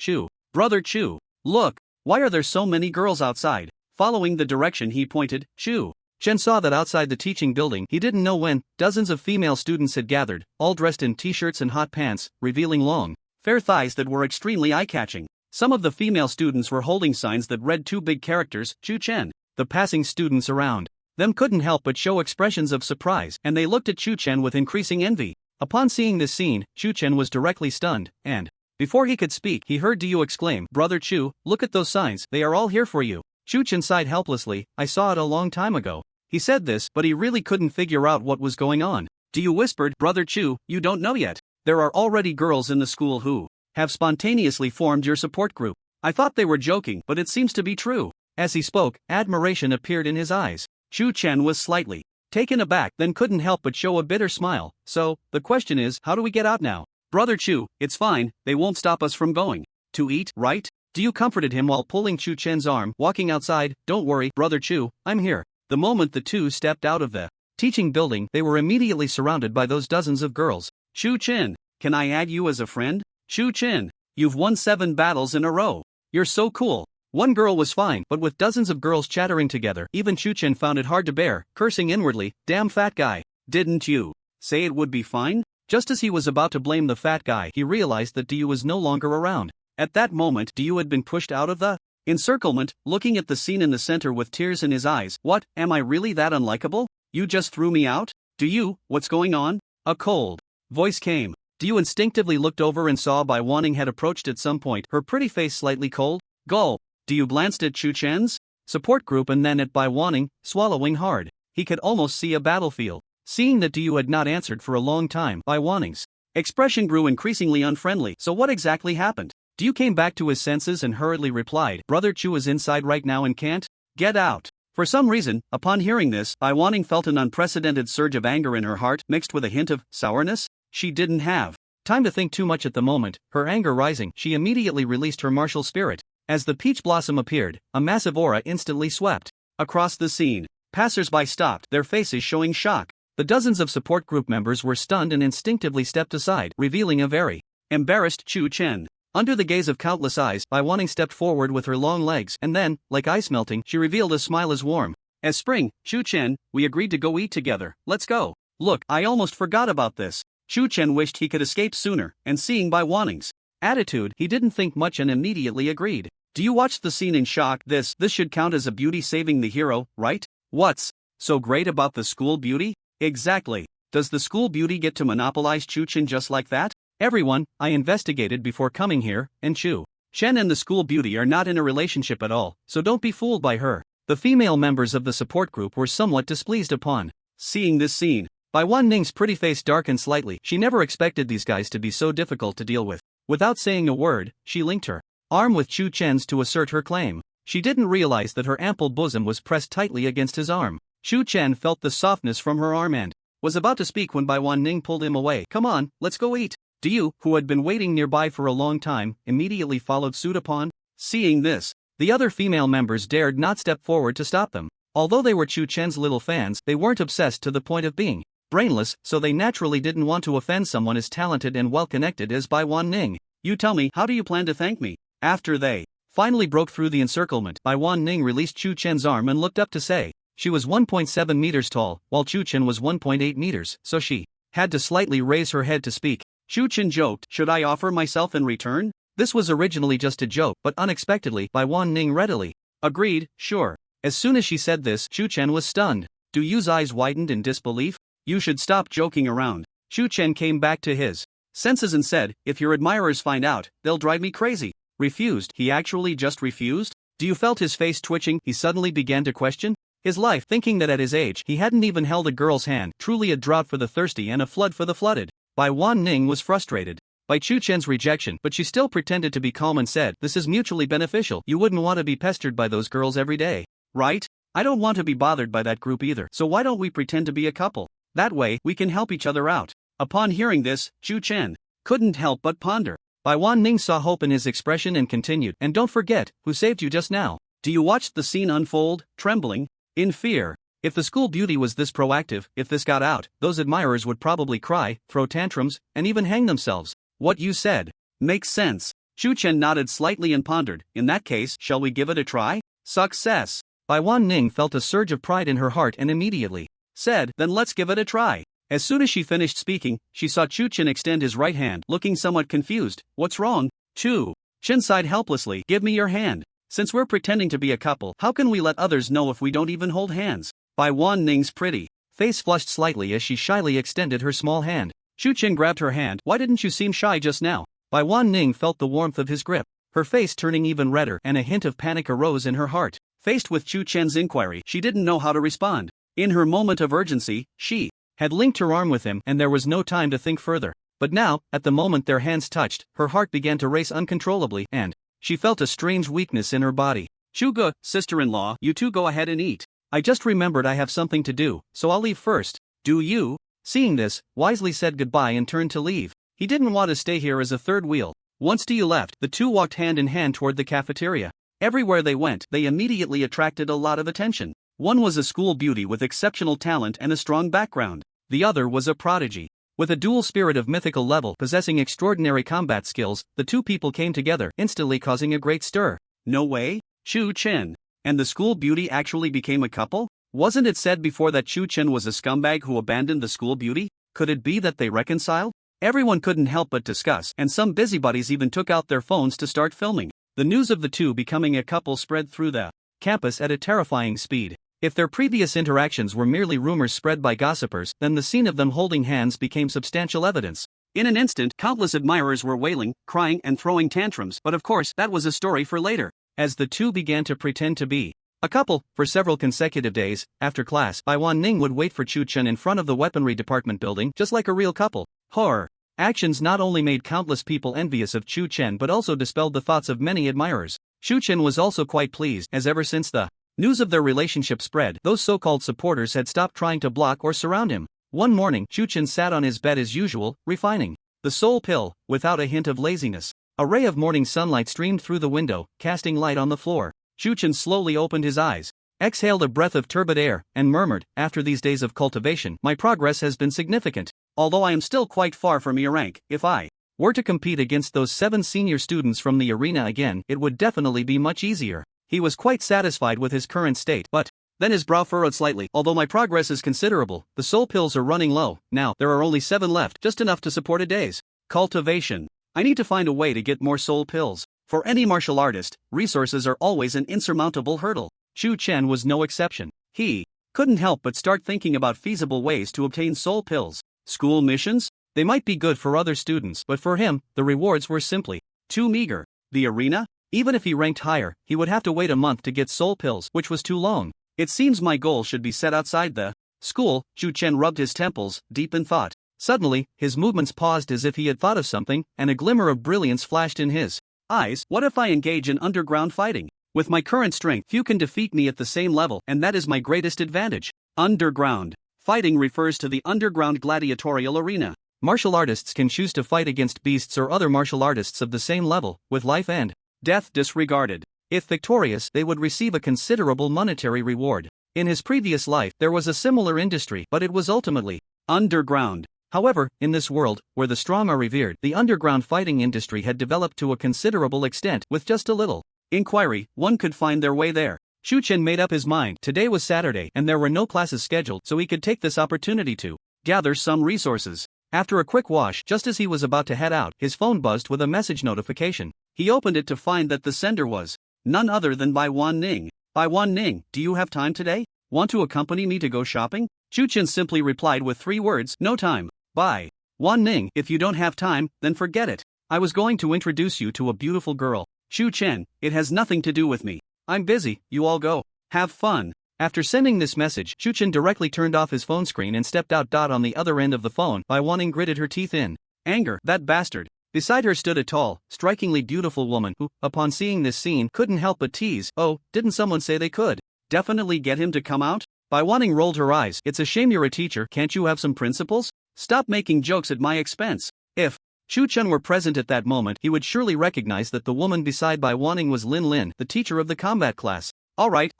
Brother Chu, look, why are there so many girls outside? Following the direction he pointed, Chu Chen saw that outside the teaching building, he didn't know when, dozens of female students had gathered, all dressed in t-shirts and hot pants, revealing long, fair thighs that were extremely eye-catching. Some of the female students were holding signs that read two big characters, Chu Chen. The passing students around them couldn't help but show expressions of surprise, and they looked at Chu Chen with increasing envy. Upon seeing this scene, Chu Chen was directly stunned, and before he could speak, he heard Du Yu exclaim, Brother Chu, look at those signs, they are all here for you. Chu Chen sighed helplessly, I saw it a long time ago. He said this, but he really couldn't figure out what was going on. Du Yu whispered, Brother Chu, you don't know yet. There are already girls in the school who have spontaneously formed your support group. I thought they were joking, but it seems to be true. As he spoke, admiration appeared in his eyes. Chu Chen was slightly taken aback, then couldn't help but show a bitter smile. So, the question is, how do we get out now? Brother Chu, it's fine, they won't stop us from going to eat, right? Du Yu comforted him while pulling Chu Chen's arm, walking outside. Don't worry, Brother Chu, I'm here. The moment the two stepped out of the teaching building, they were immediately surrounded by those dozens of girls. Chu Chen, can I add you as a friend? Chu Chen, you've won 7 battles in a row. You're so cool. One girl was fine, but with dozens of girls chattering together, even Tion Tion found it hard to bear, cursing inwardly, "Damn fat guy. Didn't you say it would be fine?" Just as he was about to blame the fat guy, he realized that Du was no longer around. At that moment, Du had been pushed out of the encirclement, looking at the scene in the center with tears in his eyes. "What, am I really that unlikable? You just threw me out? Du, what's going on?" A cold voice came. Du instinctively looked over and saw Waning had approached at some point, her pretty face slightly cold. Gulp. Du glanced at Chen Chen's support group and then at Waning, swallowing hard. He could almost see a battlefield. Seeing that Du had not answered for a long time, Waning's expression grew increasingly unfriendly. "So what exactly happened?" Du came back to his senses and hurriedly replied, "Brother Chu is inside right now and can't get out." For some reason, upon hearing this, Waning felt an unprecedented surge of anger in her heart, mixed with a hint of sourness. She didn't have time to think too much at the moment. Her anger rising, she immediately released her martial spirit. As the peach blossom appeared, a massive aura instantly swept across the scene. Passers-by stopped, their faces showing shock. The dozens of support group members were stunned and instinctively stepped aside, revealing a very embarrassed Chen Chen. Under the gaze of countless eyes, Waning stepped forward with her long legs, and then, like ice melting, she revealed a smile as warm as spring. "Chen Chen, we agreed to go eat together, let's go." "Look, I almost forgot about this." Chen Chen wished he could escape sooner, and seeing Waning's attitude, he didn't think much and immediately agreed. Du watched the scene in shock. This should count as a beauty saving the hero, right? What's so great about the school beauty? Exactly. Does the school beauty get to monopolize Chen Chen just like that? "Everyone, I investigated before coming here, and Chen Chen and the school beauty are not in a relationship at all, so don't be fooled by her." The female members of the support group were somewhat displeased upon seeing this scene. Waning's pretty face darkened slightly. She never expected these guys to be so difficult to deal with. Without saying a word, she linked her arm with Chen Chen's to assert her claim. She didn't realize that her ample bosom was pressed tightly against his arm. Chen Chen felt the softness from her arm and was about to speak when Waning pulled him away. "Come on, let's go eat." Du, who had been waiting nearby for a long time, immediately followed suit upon seeing this. The other female members dared not step forward to stop them. Although they were Chen Chen's little fans, they weren't obsessed to the point of being brainless, so they naturally didn't want to offend someone as talented and well-connected as Waning. "You tell me, how do you plan to thank me?" After they finally broke through the encirclement, Waning released Chen Chen's arm and looked up to say. She was 1.7 meters tall, while Chen Chen was 1.8 meters, so she had to slightly raise her head to speak. Chen Chen joked, "Should I offer myself in return?" This was originally just a joke, but unexpectedly, Waning readily agreed, "Sure." As soon as she said this, Chen Chen was stunned. Du's eyes widened in disbelief. "You should stop joking around." Chen Chen came back to his senses and said, "If your admirers find out, they'll drive me crazy." Refused? He actually just refused? Du felt his face twitching. He suddenly began to question his life, thinking that at his age, he hadn't even held a girl's hand. Truly a drought for the thirsty and a flood for the flooded. Waning was frustrated by Chen Chen's rejection, but she still pretended to be calm and said, "This is mutually beneficial. You wouldn't want to be pestered by those girls every day, right? I don't want to be bothered by that group either, so why don't we pretend to be a couple? That way, we can help each other out." Upon hearing this, Chen Chen couldn't help but ponder. Waning saw hope in his expression and continued, "And don't forget, who saved you just now." Du watched the scene unfold, trembling in fear. If the school beauty was this proactive, if this got out, those admirers would probably cry, throw tantrums, and even hang themselves. "What you said makes sense." Chen Chen nodded slightly and pondered. "In that case, shall we give it a try?" "Success." Waning felt a surge of pride in her heart and immediately said, "Then let's give it a try." As soon as she finished speaking, she saw Chen Chen extend his right hand, looking somewhat confused. "What's wrong?" Chen Chen sighed helplessly. "Give me your hand. Since we're pretending to be a couple, how can we let others know if we don't even hold hands?" Waning's pretty face flushed slightly as she shyly extended her small hand. Chen Chen grabbed her hand. "Why didn't you seem shy just now?" Waning felt the warmth of his grip, her face turning even redder, and a hint of panic arose in her heart. Faced with Chen Chen's inquiry, she didn't know how to respond. In her moment of urgency, she had linked her arm with him, and there was no time to think further. But now, at the moment their hands touched, her heart began to race uncontrollably, and she felt a strange weakness in her body. "Shuga, sister-in-law, you two go ahead and eat. I just remembered I have something to do, so I'll leave first." "Do you?" Seeing this, wisely said goodbye and turned to leave. He didn't want to stay here as a third wheel. Once Du left, the two walked hand in hand toward the cafeteria. Everywhere they went, they immediately attracted a lot of attention. One was a school beauty with exceptional talent and a strong background. The other was a prodigy. With a dual spirit of mythical level possessing extraordinary combat skills, the two people came together, instantly causing a great stir. "No way? Chu Chen. And the school beauty actually became a couple? Wasn't it said before that Chu Chen was a scumbag who abandoned the school beauty? Could it be that they reconciled? Everyone couldn't help but discuss, and some busybodies even took out their phones to start filming. The news of the two becoming a couple spread through the campus at a terrifying speed. If their previous interactions were merely rumors spread by gossipers, then the scene of them holding hands became substantial evidence. In an instant, countless admirers were wailing, crying, and throwing tantrums, but of course, that was a story for later. As the two began to pretend to be a couple, for several consecutive days, after class, Waning would wait for Chu Chen in front of the weaponry department building, just like a real couple. Horror. Actions not only made countless people envious of Chu Chen but also dispelled the thoughts of many admirers. Chu Chen was also quite pleased, as ever since the news of their relationship spread, those so-called supporters had stopped trying to block or surround him. One morning, Chu Chen sat on his bed as usual, refining the soul pill, without a hint of laziness. A ray of morning sunlight streamed through the window, casting light on the floor. Chu Chen slowly opened his eyes, exhaled a breath of turbid air, and murmured, "After these days of cultivation, my progress has been significant. Although I am still quite far from E rank, if I were to compete against those 7 senior students from the arena again, it would definitely be much easier." He was quite satisfied with his current state, but then his brow furrowed slightly. "Although my progress is considerable, the soul pills are running low. Now, there are only 7 left, just enough to support a day's cultivation. I need to find a way to get more soul pills. For any martial artist, resources are always an insurmountable hurdle. Chu Chen was no exception. He couldn't help but start thinking about feasible ways to obtain soul pills. School missions? They might be good for other students, but for him, the rewards were simply too meager. The arena? Even if he ranked higher, he would have to wait a month to get soul pills, which was too long. It seems my goal should be set outside the school. Chu Chen rubbed his temples, deep in thought. Suddenly, his movements paused as if he had thought of something, and a glimmer of brilliance flashed in his eyes. What if I engage in underground fighting? With my current strength, few can defeat me at the same level, and that is my greatest advantage. Underground fighting refers to the underground gladiatorial arena. Martial artists can choose to fight against beasts or other martial artists of the same level, with life and death disregarded. If victorious, they would receive a considerable monetary reward. In his previous life, there was a similar industry, but it was ultimately underground. However, in this world, where the strong are revered, the underground fighting industry had developed to a considerable extent. With just a little inquiry, one could find their way there. Chu Chen made up his mind. Today was Saturday, and there were no classes scheduled, so he could take this opportunity to gather some resources. After a quick wash, just as he was about to head out, his phone buzzed with a message notification. He opened it to find that the sender was none other than Waning. Waning, do you have time today? Want to accompany me to go shopping? Chu Chen simply replied with 3 words, no time. Bye. Waning, if you don't have time, then forget it. I was going to introduce you to a beautiful girl. Chu Chen, it has nothing to do with me. I'm busy, you all go. Have fun. After sending this message, Chu Chen directly turned off his phone screen and stepped out. On the other end of the phone, Waning gritted her teeth in anger. That bastard. Beside her stood a tall, strikingly beautiful woman who, upon seeing this scene, couldn't help but tease. Oh, didn't someone say they could definitely get him to come out? Waning rolled her eyes. It's a shame you're a teacher, can't you have some principles? Stop making jokes at my expense. If Chu Chen were present at that moment, he would surely recognize that the woman beside Waning was Lin Lin, the teacher of the combat class. All right.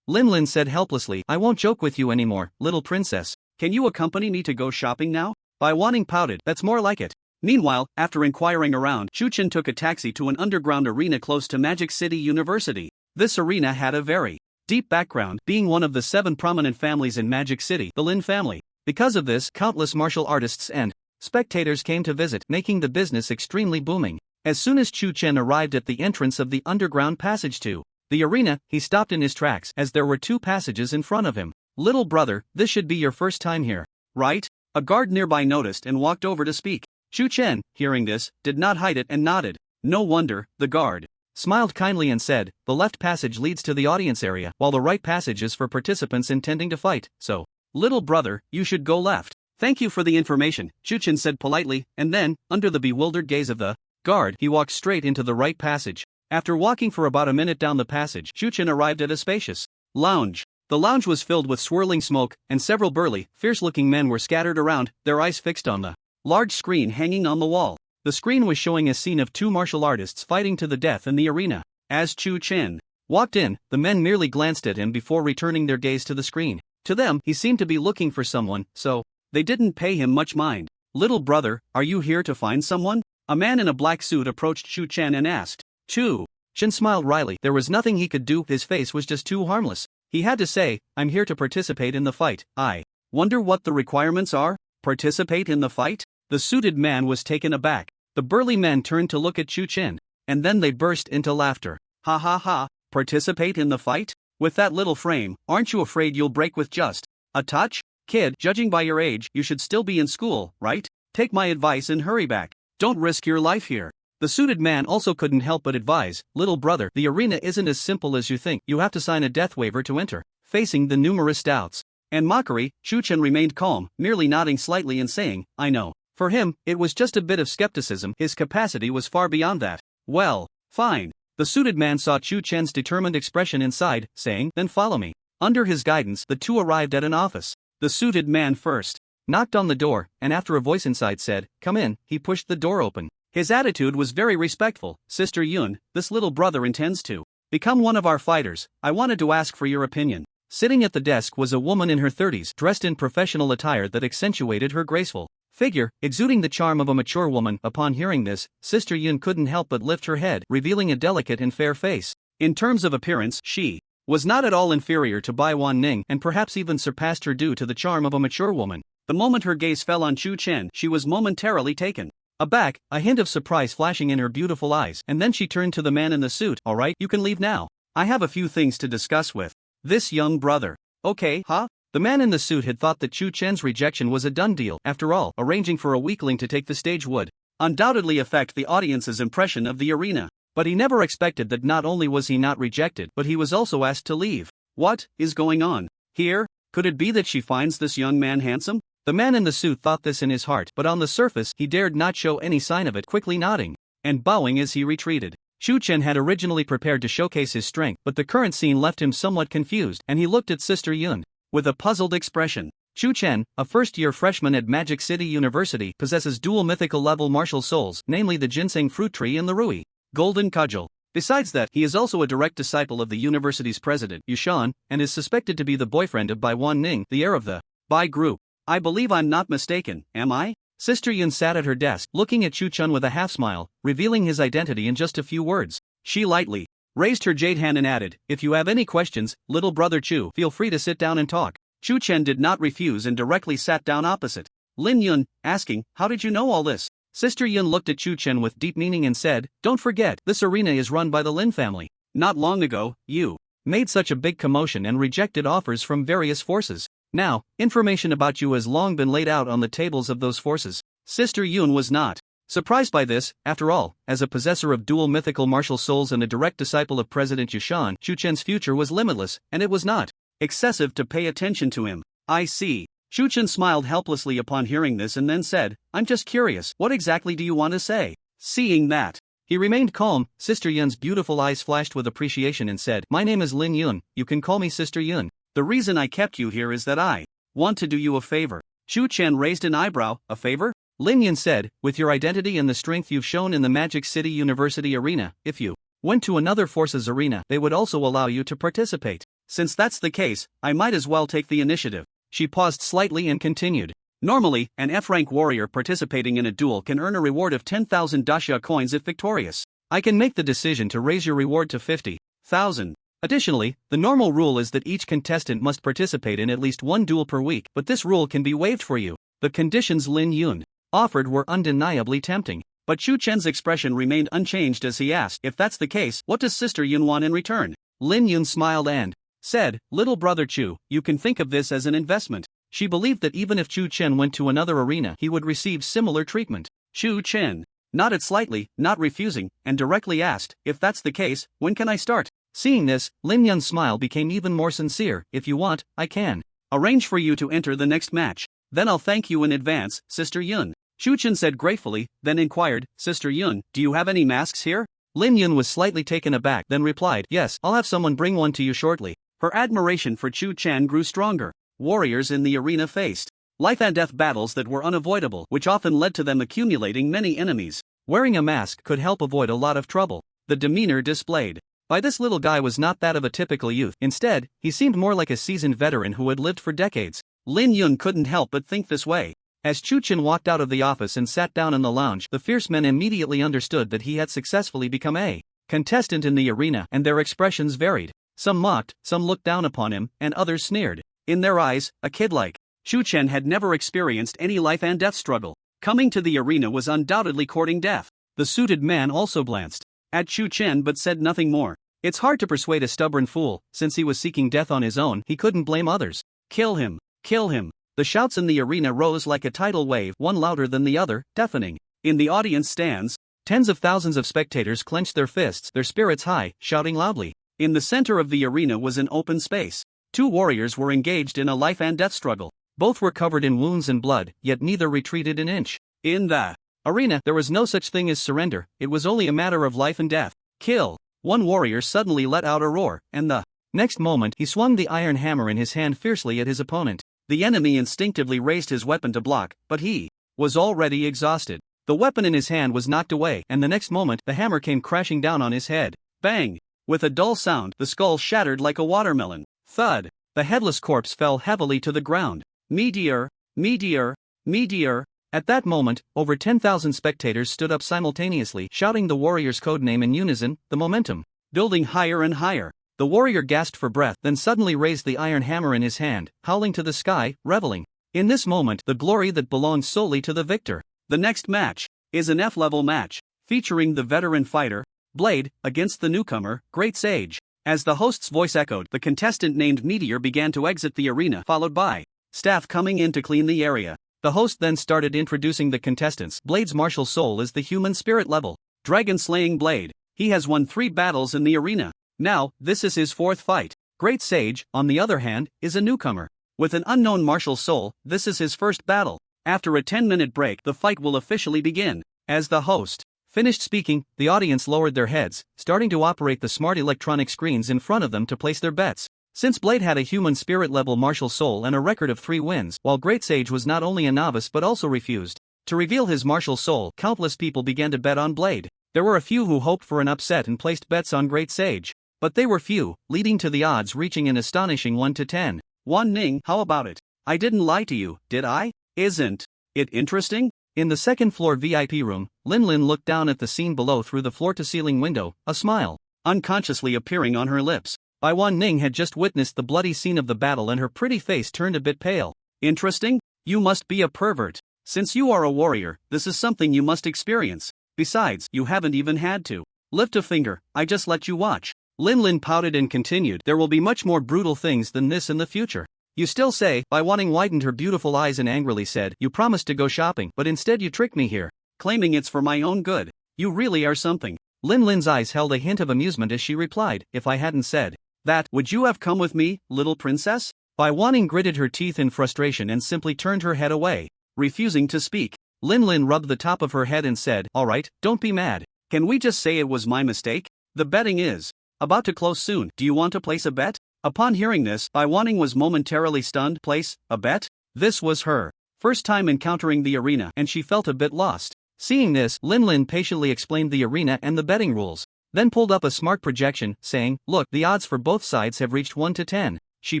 Lin Lin said helplessly, I won't joke with you anymore, little princess. Can you accompany me to go shopping now? Waning pouted, that's more like it. Meanwhile, after inquiring around, Chu Chen took a taxi to an underground arena close to Magic City University. This arena had a very deep background, being one of the 7 prominent families in Magic City, the Lin family. Because of this, countless martial artists and spectators came to visit, making the business extremely booming. As soon as Chu Chen arrived at the entrance of the underground passage to the arena, he stopped in his tracks, as there were 2 passages in front of him. Little brother, this should be your first time here, right? A guard nearby noticed and walked over to speak. Chu Chen, hearing this, did not hide it and nodded. No wonder. The guard smiled kindly and said, the left passage leads to the audience area, while the right passage is for participants intending to fight, so, little brother, you should go left. Thank you for the information, Chu Chen said politely, and then, under the bewildered gaze of the guard, he walked straight into the right passage. After walking for about a minute down the passage, Chu Chen arrived at a spacious lounge. The lounge was filled with swirling smoke, and several burly, fierce-looking men were scattered around, their eyes fixed on the large screen hanging on the wall. The screen was showing a scene of 2 martial artists fighting to the death in the arena. As Chu Chen walked in, the men merely glanced at him before returning their gaze to the screen. To them, he seemed to be looking for someone, so they didn't pay him much mind. Little brother, are you here to find someone? A man in a black suit approached Chu Chen and asked. Chu Chen smiled wryly. There was nothing he could do, his face was just too harmless. He had to say, I'm here to participate in the fight. I wonder what the requirements are? Participate in the fight? The suited man was taken aback. The burly men turned to look at Chu Chen, and then they burst into laughter. Ha ha ha, participate in the fight? With that little frame, aren't you afraid you'll break with just a touch? Kid, judging by your age, you should still be in school, right? Take my advice and hurry back. Don't risk your life here. The suited man also couldn't help but advise, little brother, the arena isn't as simple as you think. You have to sign a death waiver to enter. Facing the numerous doubts and mockery, Chu Chen remained calm, merely nodding slightly and saying, I know. For him, it was just a bit of skepticism, his capacity was far beyond that. Well, fine. The suited man saw Chu Chen's determined expression inside, saying, then follow me. Under his guidance, the two arrived at an office. The suited man first knocked on the door, and after a voice inside said, come in, he pushed the door open. His attitude was very respectful. Sister Yun, this little brother intends to become one of our fighters. I wanted to ask for your opinion. Sitting at the desk was a woman in her 30s, dressed in professional attire that accentuated her graceful figure, exuding the charm of a mature woman. Upon hearing this, Sister Yun couldn't help but lift her head, revealing a delicate and fair face. In terms of appearance, she was not at all inferior to Bai Waning and perhaps even surpassed her due to the charm of a mature woman. The moment her gaze fell on Chu Chen, she was momentarily taken aback, a hint of surprise flashing in her beautiful eyes, and then she turned to the man in the suit. All right, you can leave now. I have a few things to discuss with this young brother. Okay, huh? The man in the suit had thought that Chu Chen's rejection was a done deal. After all, arranging for a weakling to take the stage would undoubtedly affect the audience's impression of the arena. But he never expected that not only was he not rejected, but he was also asked to leave. What is going on here? Could it be that she finds this young man handsome? The man in the suit thought this in his heart, but on the surface he dared not show any sign of it, quickly nodding and bowing as he retreated. Chu Chen had originally prepared to showcase his strength, but the current scene left him somewhat confused, and he looked at Sister Yun with a puzzled expression. Chu Chen, a first-year freshman at Magic City University, possesses dual mythical level martial souls, namely the ginseng fruit tree and the Rui golden cudgel. Besides that, he is also a direct disciple of the university's president, Yushan, and is suspected to be the boyfriend of Bai Waning, the heir of the Bai group. I believe I'm not mistaken, am I? Sister Yun sat at her desk, looking at Chu Chen with a half-smile, revealing his identity in just a few words. She lightly raised her jade hand and added, if you have any questions, little brother Chu, feel free to sit down and talk. Chu Chen did not refuse and directly sat down opposite Lin Yun, asking, how did you know all this? Sister Yun looked at Chu Chen with deep meaning and said, don't forget, this arena is run by the Lin family. Not long ago, you made such a big commotion and rejected offers from various forces. Now, information about you has long been laid out on the tables of those forces. Sister Yun was not surprised by this. After all, as a possessor of dual mythical martial souls and a direct disciple of President Yushan, Chu Chen's future was limitless, and it was not excessive to pay attention to him. I see. Chu Chen smiled helplessly upon hearing this and then said, I'm just curious, what exactly do you want to say? Seeing that he remained calm, Sister Yun's beautiful eyes flashed with appreciation and said, my name is Lin Yun, you can call me Sister Yun. The reason I kept you here is that I want to do you a favor. Chu Chen raised an eyebrow. A favor? Lin Yun said, with your identity and the strength you've shown in the Magic City University arena, if you went to another force's arena, they would also allow you to participate. Since that's the case, I might as well take the initiative. She paused slightly and continued. Normally, an F-rank warrior participating in a duel can earn a reward of 10,000 dasha coins if victorious. I can make the decision to raise your reward to 50,000. Additionally, the normal rule is that each contestant must participate in at least one duel per week, but this rule can be waived for you. The conditions Lin Yun offered were undeniably tempting, but Chu Chen's expression remained unchanged as he asked, if that's the case, what does Sister Yun want in return? Lin Yun smiled and said, little brother Chu, you can think of this as an investment. She believed that even if Chu Chen went to another arena, he would receive similar treatment. Chu Chen nodded slightly, not refusing, and directly asked, if that's the case, when can I start? Seeing this, Lin Yun's smile became even more sincere. If you want, I can arrange for you to enter the next match. Then I'll thank you in advance, Sister Yun. Chu Chen said gratefully, then inquired, Sister Yun, do you have any masks here? Lin Yun was slightly taken aback, then replied, yes, I'll have someone bring one to you shortly. Her admiration for Chu Chen grew stronger. Warriors in the arena faced life and death battles that were unavoidable, which often led to them accumulating many enemies. Wearing a mask could help avoid a lot of trouble. The demeanor displayed by this little guy was not that of a typical youth. Instead, he seemed more like a seasoned veteran who had lived for decades. Lin Yun couldn't help but think this way. As Chu Chen walked out of the office and sat down in the lounge, the fierce men immediately understood that he had successfully become a contestant in the arena, and their expressions varied. Some mocked, some looked down upon him, and others sneered. In their eyes, a kid like Tion Tion had never experienced any life and death struggle. Coming to the arena was undoubtedly courting death. The suited man also glanced at Tion Tion but said nothing more. It's hard to persuade a stubborn fool, since he was seeking death on his own, he couldn't blame others. Kill him! Kill him! The shouts in the arena rose like a tidal wave, one louder than the other, deafening. In the audience stands, tens of thousands of spectators clenched their fists, their spirits high, shouting loudly. In the center of the arena was an open space. Two warriors were engaged in a life and death struggle. Both were covered in wounds and blood, yet neither retreated an inch. In the arena, there was no such thing as surrender, it was only a matter of life and death. Kill! One warrior suddenly let out a roar, and the next moment he swung the iron hammer in his hand fiercely at his opponent. The enemy instinctively raised his weapon to block, but he was already exhausted. The weapon in his hand was knocked away, and the next moment the hammer came crashing down on his head. Bang! With a dull sound, the skull shattered like a watermelon. Thud! The headless corpse fell heavily to the ground. Meteor! Meteor! Meteor! At that moment, over 10,000 spectators stood up simultaneously, shouting the warrior's codename in unison, the momentum building higher and higher. The warrior gasped for breath, then suddenly raised the iron hammer in his hand, howling to the sky, reveling in this moment the glory that belonged solely to the victor. The next match is an F-level match, featuring the veteran fighter, Blade, against the newcomer, Great Sage. As the host's voice echoed, the contestant named Meteor began to exit the arena, followed by staff coming in to clean the area. The host then started introducing the contestants. Blade's martial soul is the human spirit level dragon-slaying Blade. He has won 3 battles in the arena. Now, this is his 4th fight. Great Sage, on the other hand, is a newcomer. With an unknown martial soul, this is his first battle. After a 10-minute break, the fight will officially begin. As the host finished speaking, the audience lowered their heads, starting to operate the smart electronic screens in front of them to place their bets. Since Blade had a human spirit level martial soul and a record of 3 wins, while Great Sage was not only a novice but also refused to reveal his martial soul, countless people began to bet on Blade. There were a few who hoped for an upset and placed bets on Great Sage. But they were few, leading to the odds reaching an astonishing 1 to 10. Waning, how about it? I didn't lie to you, did I? Isn't it interesting? In the second-floor VIP room, Lin looked down at the scene below through the floor-to-ceiling window, a smile unconsciously appearing on her lips. Waning had just witnessed the bloody scene of the battle and her pretty face turned a bit pale. Interesting? You must be a pervert. Since you are a warrior, this is something you must experience. Besides, you haven't even had to lift a finger, I just let you watch. Lin pouted and continued, there will be much more brutal things than this in the future. You still say, Waning widened her beautiful eyes and angrily said, you promised to go shopping, but instead you tricked me here, claiming it's for my own good. You really are something. Lin's eyes held a hint of amusement as she replied, if I hadn't said that, would you have come with me, little princess? Waning gritted her teeth in frustration and simply turned her head away, refusing to speak. Lin rubbed the top of her head and said, alright, don't be mad. Can we just say it was my mistake? The betting is about to close soon, do you want to place a bet? Upon hearing this, Waning was momentarily stunned. Place a bet? This was her first time encountering the arena and she felt a bit lost. Seeing this, Lin patiently explained the arena and the betting rules, then pulled up a smart projection, saying, look, the odds for both sides have reached 1 to 10. She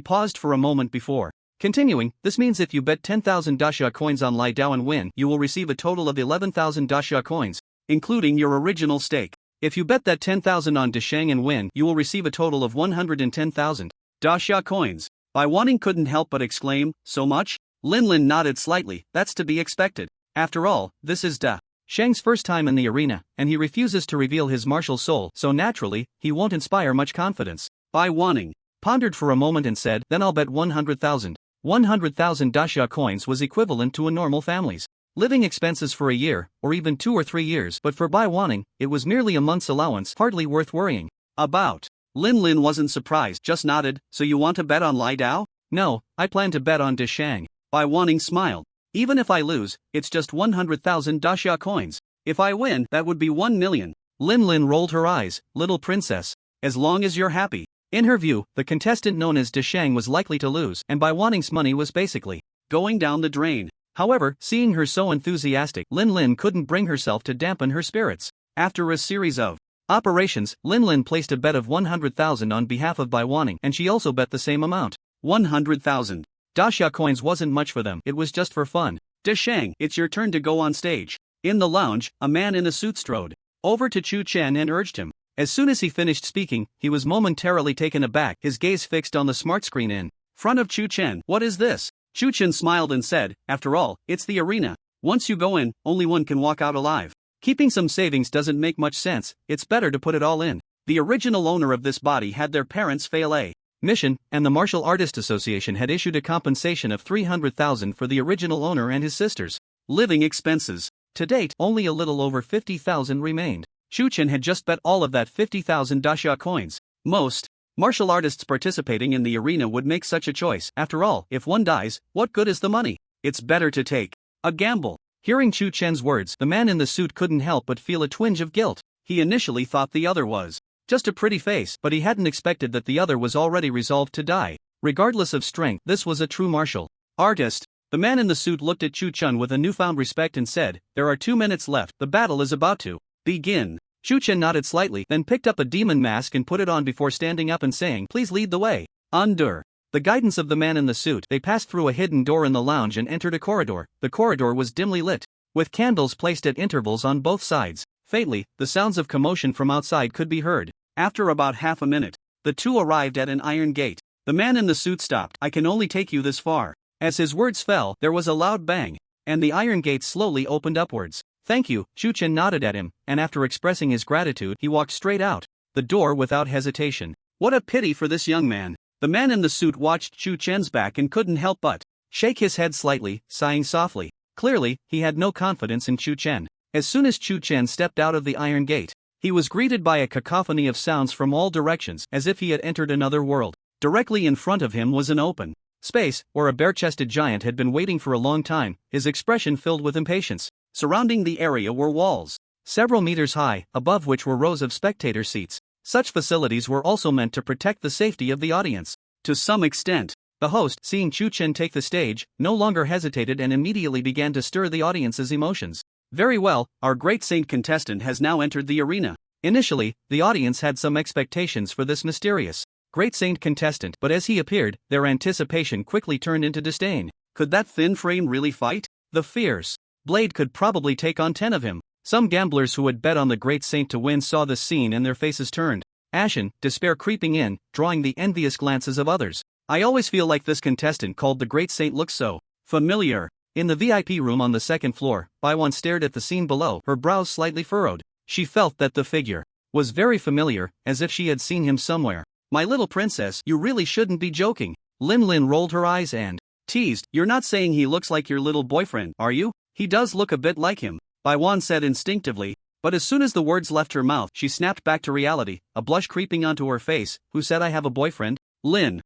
paused for a moment before continuing, this means if you bet 10,000 dasha coins on Lai Dao and win, you will receive a total of 11,000 dasha coins, including your original stake. If you bet that 10,000 on Dashang and win, you will receive a total of 110,000 dasha coins. Waning couldn't help but exclaim, so much? Lin nodded slightly, that's to be expected. After all, this is Shang's first time in the arena, and he refuses to reveal his martial soul, so naturally, he won't inspire much confidence. Waning pondered for a moment and said, then I'll bet 100,000. 100,000 dasha coins was equivalent to a normal family's living expenses for a year, or even 2 or 3 years, but for Waning, it was merely a month's allowance, hardly worth worrying about. Lin wasn't surprised, just nodded, so you want to bet on Lai Dao? No, I plan to bet on Dashang. Waning smiled. Even if I lose, it's just 100,000 dasha coins. If I win, that would be 1 million. Lin rolled her eyes, little princess. As long as you're happy. In her view, the contestant known as Dashang was likely to lose, and Waning's money was basically going down the drain. However, seeing her so enthusiastic, Lin couldn't bring herself to dampen her spirits. After a series of operations, Lin placed a bet of 100,000 on behalf of Waning, and she also bet the same amount. 100,000 dasha coins wasn't much for them, it was just for fun. Dashang, it's your turn to go on stage. In the lounge, a man in a suit strode over to Tion Tion and urged him, As soon as he finished speaking, he was momentarily taken aback, his gaze fixed on the smart screen in front of Chu Chen. What is this? Chu Chen smiled and said, after all, it's the arena. Once you go in, only one can walk out alive. Keeping some savings doesn't make much sense, it's better to put it all in. The original owner of this body had their parents fail a mission, and the Martial Artist Association had issued a compensation of 300,000 for the original owner and his sisters' living expenses. To date, only a little over 50,000 remained. Chu Chen had just bet all of that 50,000 daxia coins. Most martial artists participating in the arena would make such a choice. After all, if one dies, what good is the money? It's better to take a gamble. Hearing Chu Chen's words, the man in the suit couldn't help but feel a twinge of guilt. He initially thought the other was just a pretty face, but he hadn't expected that the other was already resolved to die. Regardless of strength, this was a true martial artist. The man in the suit looked at Chu Chen with a newfound respect and said, "There are 2 minutes left, the battle is about to begin." Chu Chen nodded slightly, then picked up a demon mask and put it on before standing up and saying, "Please lead the way." Under the guidance of the man in the suit, they passed through a hidden door in the lounge and entered a corridor. The corridor was dimly lit, with candles placed at intervals on both sides. Faintly, the sounds of commotion from outside could be heard. After about half a minute, the two arrived at an iron gate. The man in the suit stopped. "I can only take you this far." As his words fell, there was a loud bang, and the iron gate slowly opened upwards. "Thank you," Chu Chen nodded at him, and after expressing his gratitude, he walked straight out the door without hesitation. What a pity for this young man. The man in the suit watched Chu Chen's back and couldn't help but shake his head slightly, sighing softly. Clearly, he had no confidence in Chu Chen. As soon as Chu Chen stepped out of the iron gate, he was greeted by a cacophony of sounds from all directions, as if he had entered another world. Directly in front of him was an open space, where a bare-chested giant had been waiting for a long time, his expression filled with impatience. Surrounding the area were walls, several meters high, above which were rows of spectator seats. Such facilities were also meant to protect the safety of the audience. To some extent, the host, seeing Chu Chen take the stage, no longer hesitated and immediately began to stir the audience's emotions. "Very well, our great saint contestant has now entered the arena." Initially, the audience had some expectations for this mysterious great saint contestant, but as he appeared, their anticipation quickly turned into disdain. Could that thin frame really fight? The fierce blade could probably take on 10 of him. Some gamblers who had bet on the great saint to win saw this scene and their faces turned ashen, despair creeping in, drawing the envious glances of others. "I always feel like this contestant called the great saint looks so familiar." In the VIP room on the second floor, Baiwan stared at the scene below, her brows slightly furrowed. She felt that the figure was very familiar, as if she had seen him somewhere. "My little princess, you really shouldn't be joking." Lin Lin rolled her eyes and teased, "You're not saying he looks like your little boyfriend, are you?" "He does look a bit like him," Baiwan said instinctively, but as soon as the words left her mouth, she snapped back to reality, a blush creeping onto her face. "Who said I have a boyfriend?" Lin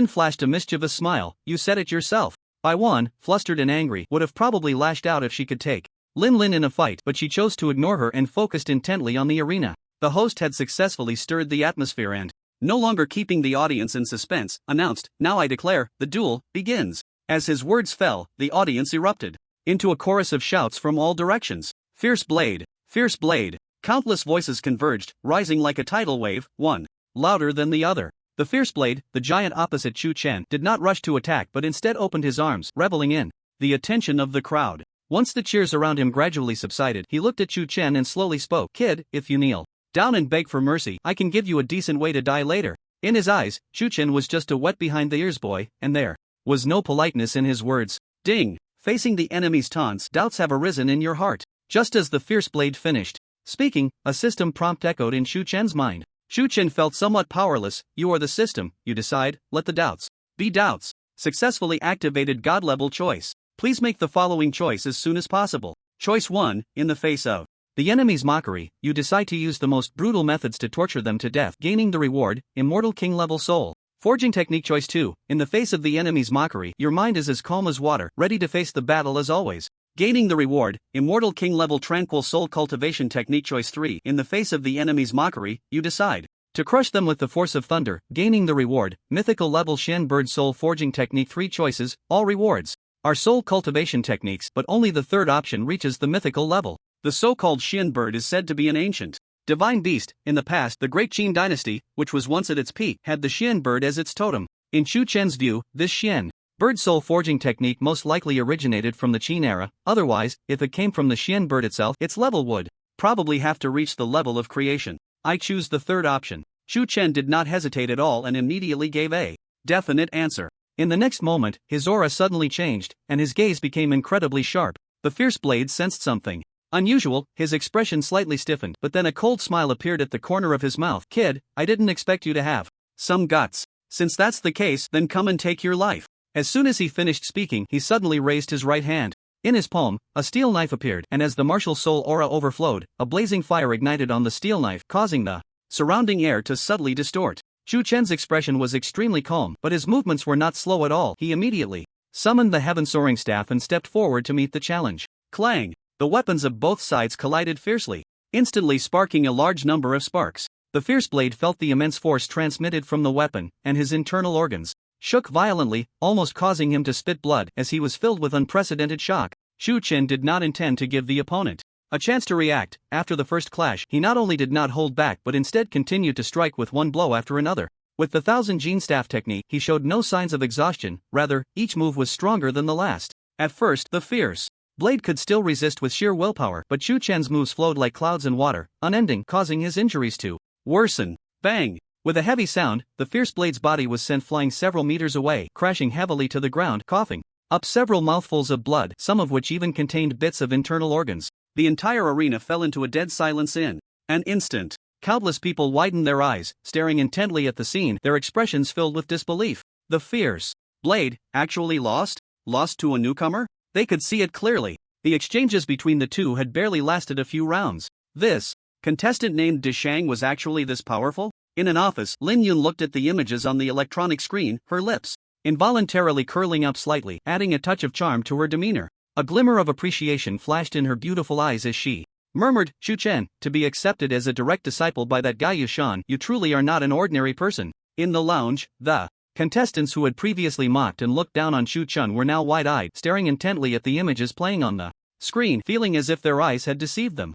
flashed a mischievous smile. "You said it yourself." Baiwan, flustered and angry, would have probably lashed out if she could take Lin in a fight, but she chose to ignore her and focused intently on the arena. The host had successfully stirred the atmosphere and, no longer keeping the audience in suspense, announced, "Now I declare, the duel begins." As his words fell, the audience erupted into a chorus of shouts from all directions. "Fierce blade! Fierce blade!" Countless voices converged, rising like a tidal wave, one louder than the other. The fierce blade, the giant opposite Chu Chen, did not rush to attack but instead opened his arms, reveling in the attention of the crowd. Once the cheers around him gradually subsided, he looked at Chu Chen and slowly spoke, "Kid, if you kneel down and beg for mercy, I can give you a decent way to die later." In his eyes, Chu Chen was just a wet behind the ears boy, and there was no politeness in his words. Ding! Facing the enemy's taunts, doubts have arisen in your heart. Just as the fierce blade finished speaking, a system prompt echoed in Chu Chen's mind. Chu Chen felt somewhat powerless. "You are the system, you decide, let the doubts be doubts." Successfully activated God-level choice. Please make the following choice as soon as possible. Choice 1, in the face of the enemy's mockery, you decide to use the most brutal methods to torture them to death, gaining the reward, Immortal King-level soul. Forging technique choice 2, in the face of the enemy's mockery, your mind is as calm as water, ready to face the battle as always. Gaining the reward, Immortal King-level tranquil soul. Cultivation technique choice 3, in the face of the enemy's mockery, you decide to crush them with the force of thunder, gaining the reward, mythical level Shen bird soul. Forging technique 3 choices, all rewards are soul cultivation techniques, but only the third option reaches the mythical level. The so-called Shen bird is said to be an ancient divine beast. In the past, the Great Qin dynasty, which was once at its peak, had the Shen bird as its totem. In Chu Chen's view, this Shen bird soul forging technique most likely originated from the Qin era. Otherwise, if it came from the Shen bird itself, its level would probably have to reach the level of creation. I choose the third option. Shu Chen did not hesitate at all and immediately gave a definite answer. In the next moment, his aura suddenly changed, and his gaze became incredibly sharp. The fierce blade sensed something unusual, his expression slightly stiffened, but then a cold smile appeared at the corner of his mouth. Kid, I didn't expect you to have some guts. Since that's the case, then come and take your life. As soon as he finished speaking, he suddenly raised his right hand. In his palm, a steel knife appeared, and as the martial soul aura overflowed, a blazing fire ignited on the steel knife, causing the surrounding air to subtly distort. Shu Chen's expression was extremely calm, but his movements were not slow at all. He immediately summoned the heaven soaring staff and stepped forward to meet the challenge. Clang! The weapons of both sides collided fiercely, instantly sparking a large number of sparks. The fierce blade felt the immense force transmitted from the weapon, and his internal organs shook violently, almost causing him to spit blood as he was filled with unprecedented shock. Shu Chen did not intend to give the opponent a chance to react. After the first clash, he not only did not hold back but instead continued to strike with one blow after another. With the Thousand Gene Staff technique, he showed no signs of exhaustion, rather, each move was stronger than the last. At first, the fierce blade could still resist with sheer willpower, but Shu Chen's moves flowed like clouds in water, unending, causing his injuries to worsen. Bang! With a heavy sound, the fierce blade's body was sent flying several meters away, crashing heavily to the ground, coughing up several mouthfuls of blood, some of which even contained bits of internal organs. The entire arena fell into a dead silence in an instant. Countless people widened their eyes, staring intently at the scene, their expressions filled with disbelief. The fierce blade actually lost? Lost to a newcomer? They could see it clearly. The exchanges between the two had barely lasted a few rounds. This contestant named Deshang was actually this powerful? In an office, Lin Yun looked at the images on the electronic screen, her lips involuntarily curling up slightly, adding a touch of charm to her demeanor. A glimmer of appreciation flashed in her beautiful eyes as she murmured, Shu Chen, to be accepted as a direct disciple by that guy Yushan, you truly are not an ordinary person. In the lounge, the contestants who had previously mocked and looked down on Shu Chen were now wide-eyed, staring intently at the images playing on the screen, feeling as if their eyes had deceived them.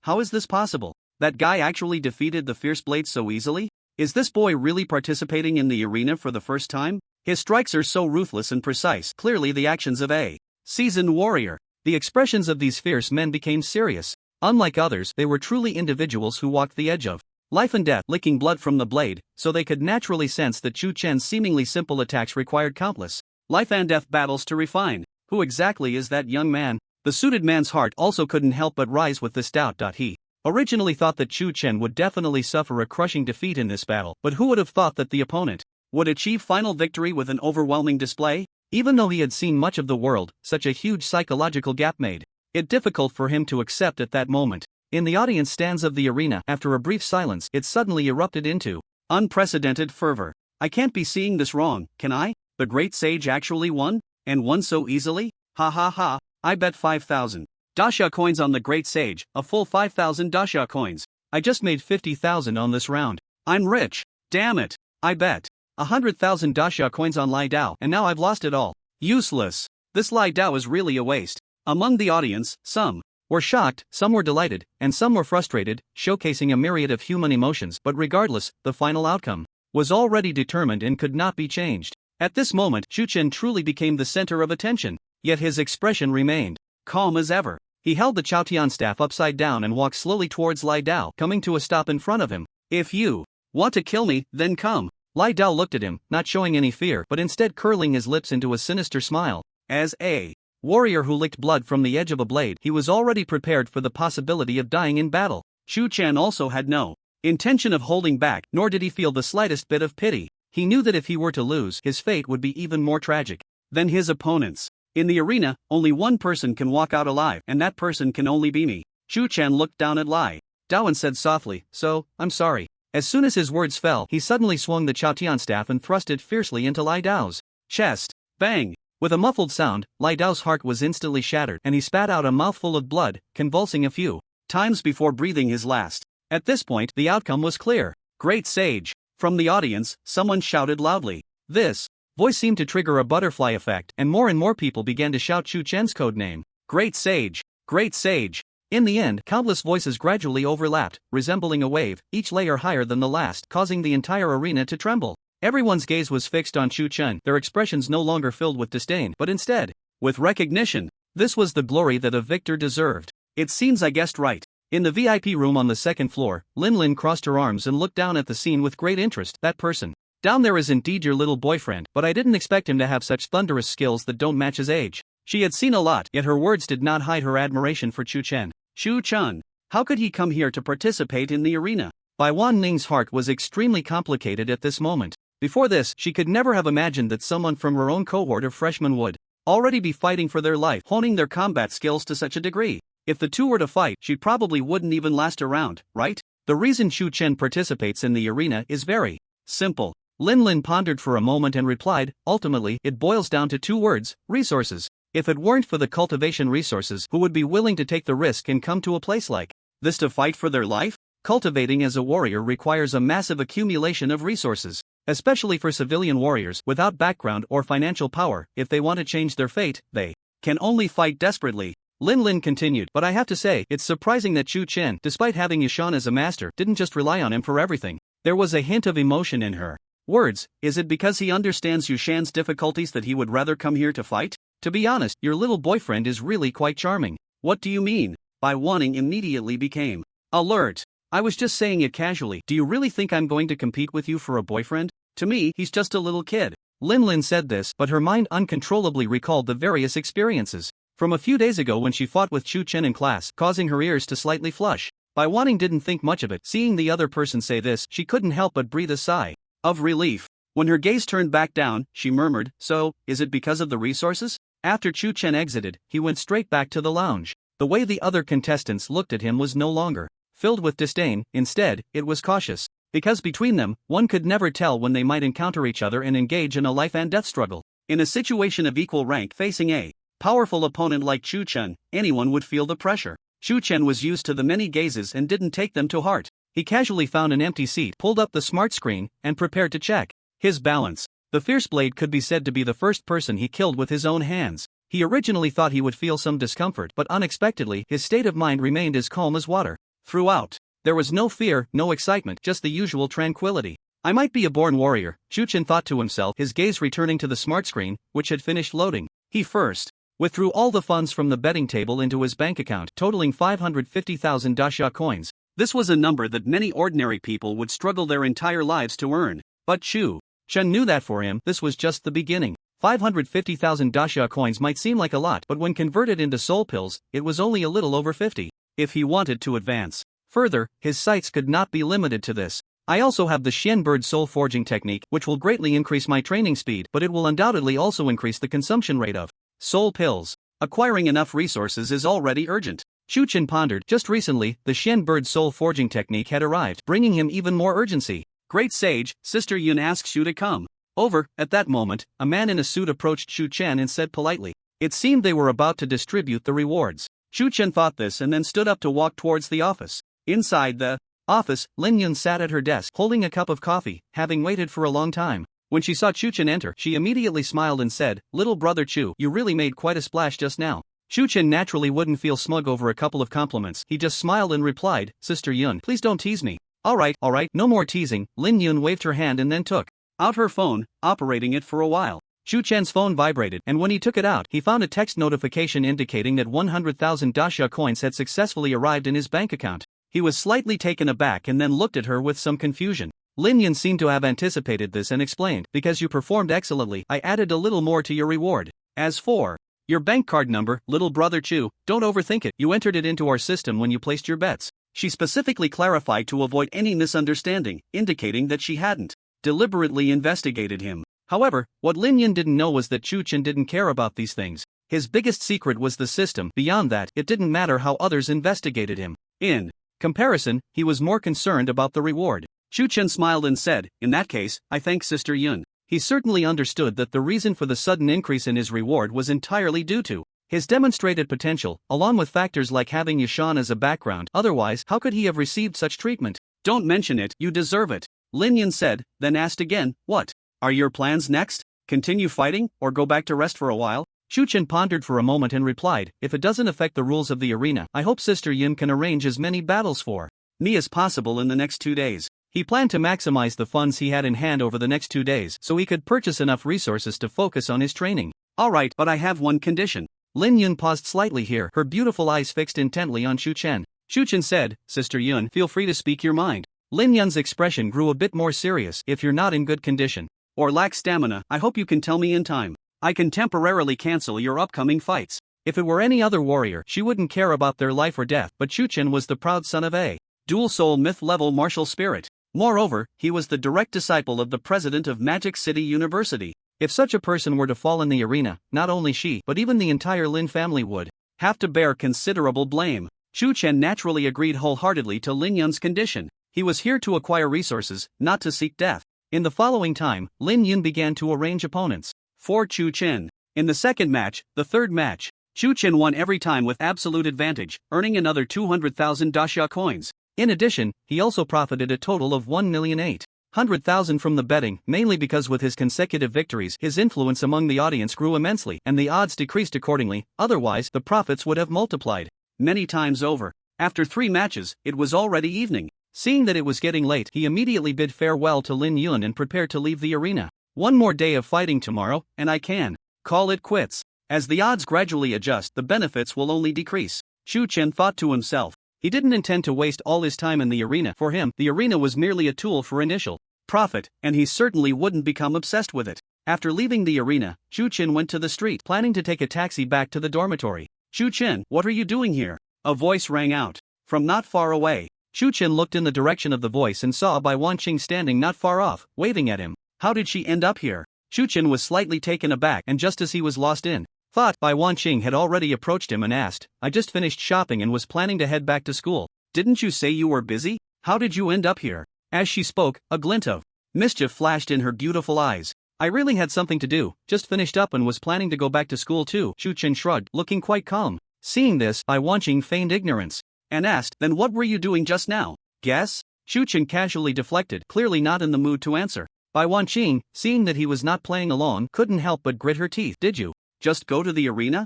How is this possible? That guy actually defeated the fierce blade so easily? Is this boy really participating in the arena for the first time? His strikes are so ruthless and precise, clearly the actions of a seasoned warrior. The expressions of these fierce men became serious. Unlike others, they were truly individuals who walked the edge of life and death, licking blood from the blade, so they could naturally sense that Shu Chen's seemingly simple attacks required countless life and death battles to refine. Who exactly is that young man? The suited man's heart also couldn't help but rise with this doubt. He originally thought that Shu Chen would definitely suffer a crushing defeat in this battle, but who would have thought that the opponent would achieve final victory with an overwhelming display? Even though he had seen much of the world, such a huge psychological gap made it difficult for him to accept at that moment. In the audience stands of the arena, after a brief silence, it suddenly erupted into unprecedented fervor. I can't be seeing this wrong, can I? The great sage actually won? And won so easily? Ha ha ha, I bet 5,000 dasha coins on the great sage, a full 5,000 dasha coins. I just made 50,000 on this round. I'm rich. Damn it. I bet 100,000 dasha coins on Lai Dao, and now I've lost it all. Useless. This Lai Dao is really a waste. Among the audience, some were shocked, some were delighted, and some were frustrated, showcasing a myriad of human emotions, but regardless, the final outcome was already determined and could not be changed. At this moment, Shu Chen truly became the center of attention, yet his expression remained calm as ever. He held the Tion staff upside down and walked slowly towards Lai Dao, coming to a stop in front of him. If you want to kill me, then come. Lai Dao looked at him, not showing any fear but instead curling his lips into a sinister smile. As a warrior who licked blood from the edge of a blade, he was already prepared for the possibility of dying in battle. Shu Chen also had no intention of holding back, nor did he feel the slightest bit of pity. He knew that if he were to lose, his fate would be even more tragic than his opponent's. In the arena, only one person can walk out alive, and that person can only be me. Shu Chen looked down at Lai Dao and said softly, so, I'm sorry. As soon as his words fell, he suddenly swung the Tion staff and thrust it fiercely into Lai Dao's chest. Bang! With a muffled sound, Lai Dao's heart was instantly shattered, and he spat out a mouthful of blood, convulsing a few times before breathing his last. At this point, the outcome was clear. Great sage! From the audience, someone shouted loudly. This voice seemed to trigger a butterfly effect, and more people began to shout Shu Chen's code name. Great sage! Great sage! In the end, countless voices gradually overlapped, resembling a wave, each layer higher than the last, causing the entire arena to tremble. Everyone's gaze was fixed on Shu Chen, their expressions no longer filled with disdain, but instead with recognition. This was the glory that a victor deserved. It seems I guessed right. In the VIP room on the second floor, Lin crossed her arms and looked down at the scene with great interest. That person down there is indeed your little boyfriend, but I didn't expect him to have such thunderous skills that don't match his age. She had seen a lot, yet her words did not hide her admiration for Chu Chen. Chu Chen. How could he come here to participate in the arena? Waning's heart was extremely complicated at this moment. Before this, she could never have imagined that someone from her own cohort of freshmen would already be fighting for their life, honing their combat skills to such a degree. If the two were to fight, she probably wouldn't even last a round, right? The reason Chu Chen participates in the arena is very simple. Lin pondered for a moment and replied, ultimately, it boils down to two words: resources. If it weren't for the cultivation resources, who would be willing to take the risk and come to a place like this to fight for their life? Cultivating as a warrior requires a massive accumulation of resources, especially for civilian warriors without background or financial power. If they want to change their fate, they can only fight desperately. Lin continued, but I have to say, it's surprising that Chu Chen, despite having Yushan as a master, didn't just rely on him for everything. There was a hint of emotion in her words. Is it because he understands Yushan's difficulties that he would rather come here to fight? To be honest, your little boyfriend is really quite charming. What do you mean? Waning immediately became alert. I was just saying it casually. Do you really think I'm going to compete with you for a boyfriend? To me, he's just a little kid. Lin said this, but her mind uncontrollably recalled the various experiences from a few days ago when she fought with Chu Chen in class, causing her ears to slightly flush. Waning didn't think much of it. Seeing the other person say this, she couldn't help but breathe a sigh of relief. When her gaze turned back down, she murmured, so, is it because of the resources? After Chu Chen exited, he went straight back to the lounge. The way the other contestants looked at him was no longer filled with disdain, instead, it was cautious. Because between them, one could never tell when they might encounter each other and engage in a life and death struggle. In a situation of equal rank facing a powerful opponent like Chu Chen, anyone would feel the pressure. Chu Chen was used to the many gazes and didn't take them to heart. He casually found an empty seat, pulled up the smart screen, and prepared to check his balance. The fierce blade could be said to be the first person he killed with his own hands. He originally thought he would feel some discomfort, but unexpectedly, his state of mind remained as calm as water. Throughout, there was no fear, no excitement, just the usual tranquility. I might be a born warrior, Chu Chen thought to himself, his gaze returning to the smart screen, which had finished loading. He first withdrew all the funds from the betting table into his bank account, totaling 550,000 dasha coins. This was a number that many ordinary people would struggle their entire lives to earn. But Chu Chen knew that for him, this was just the beginning. 550,000 dasha coins might seem like a lot, but when converted into soul pills, it was only a little over 50. If he wanted to advance further, his sights could not be limited to this. I also have the Xian Bird soul forging technique, which will greatly increase my training speed, but it will undoubtedly also increase the consumption rate of soul pills. Acquiring enough resources is already urgent. Chu Chen pondered. Just recently, the Xian Bird soul forging technique had arrived, bringing him even more urgency. Great sage, Sister Yun asks you to come over. At that moment, a man in a suit approached Chu Chen and said politely. It seemed they were about to distribute the rewards. Chu Chen thought this and then stood up to walk towards the office. Inside the office, Lin Yun sat at her desk, holding a cup of coffee, having waited for a long time. When she saw Chu Chen enter, she immediately smiled and said, "Little brother Chu, you really made quite a splash just now." Chu Chen naturally wouldn't feel smug over a couple of compliments. He just smiled and replied, "Sister Yun, please don't tease me." Alright, no more teasing." Lin Yun waved her hand and then took out her phone, operating it for a while. Chu Chen's phone vibrated, and when he took it out, he found a text notification indicating that 100,000 dasha coins had successfully arrived in his bank account. He was slightly taken aback and then looked at her with some confusion. Lin Yun seemed to have anticipated this and explained, "Because you performed excellently, I added a little more to your reward. As for your bank card number, little brother Chu, don't overthink it. You entered it into our system when you placed your bets." She specifically clarified to avoid any misunderstanding, indicating that she hadn't deliberately investigated him. However, what Lin Yun didn't know was that Chu Chen didn't care about these things. His biggest secret was the system. Beyond that, it didn't matter how others investigated him. In comparison, he was more concerned about the reward. Chu Chen smiled and said, "In that case, I thank Sister Yun." He certainly understood that the reason for the sudden increase in his reward was entirely due to his demonstrated potential, along with factors like having Yushan as a background. Otherwise, how could he have received such treatment? "Don't mention it, you deserve it," Lin Yun said, then asked again, "What are your plans next? Continue fighting, or go back to rest for a while?" Chu Chen pondered for a moment and replied, "If it doesn't affect the rules of the arena, I hope Sister Yun can arrange as many battles for me as possible in the next 2 days." He planned to maximize the funds he had in hand over the next 2 days so he could purchase enough resources to focus on his training. "Alright, but I have one condition." Lin Yun paused slightly here, her beautiful eyes fixed intently on Chu Chen. Chu Chen said, Sister Yun, feel free to speak your mind. Lin Yun's expression grew a bit more serious. If you're not in good condition or lack stamina, I hope you can tell me in time. I can temporarily cancel your upcoming fights. If it were any other warrior, she wouldn't care about their life or death, but Chu Chen was the proud son of a dual soul myth level martial spirit. Moreover, he was the direct disciple of the president of Magic City University. If such a person were to fall in the arena, not only she, but even the entire Lin family would have to bear considerable blame. Chu Chen naturally agreed wholeheartedly to Lin Yun's condition. He was here to acquire resources, not to seek death. In the following time, Lin Yun began to arrange opponents for Chu Chen. In the second match, the third match, Chu Chen won every time with absolute advantage, earning another 200,000 dasha coins. In addition, he also profited a total of 1,800,000 from the betting, mainly because with his consecutive victories his influence among the audience grew immensely and the odds decreased accordingly, otherwise the profits would have multiplied many times over. After 3 matches, it was already evening. Seeing that it was getting late, he immediately bid farewell to Lin Yun and prepared to leave the arena. One more day of fighting tomorrow, and I can call it quits. As the odds gradually adjust, the benefits will only decrease. Chu Chen thought to himself. He didn't intend to waste all his time in the arena. For him, the arena was merely a tool for initial profit, and he certainly wouldn't become obsessed with it. After leaving the arena, Chu Chen went to the street, planning to take a taxi back to the dormitory. Chu Chen, what are you doing here? A voice rang out from not far away. Chu Chen looked in the direction of the voice and saw Bai Wanqing standing not far off, waving at him. How did she end up here? Chu Chen was slightly taken aback, and just as he was lost in thought, Bai Wanqing had already approached him and asked, I just finished shopping and was planning to head back to school. Didn't you say you were busy? How did you end up here? As she spoke, a glint of mischief flashed in her beautiful eyes. I really had something to do, just finished up and was planning to go back to school too. Chu Chen shrugged, looking quite calm. Seeing this, Bai Wanqing feigned ignorance and asked, then what were you doing just now? Guess? Chu Chen casually deflected, clearly not in the mood to answer. Bai Wanqing, seeing that he was not playing along, couldn't help but grit her teeth. Did you just go to the arena?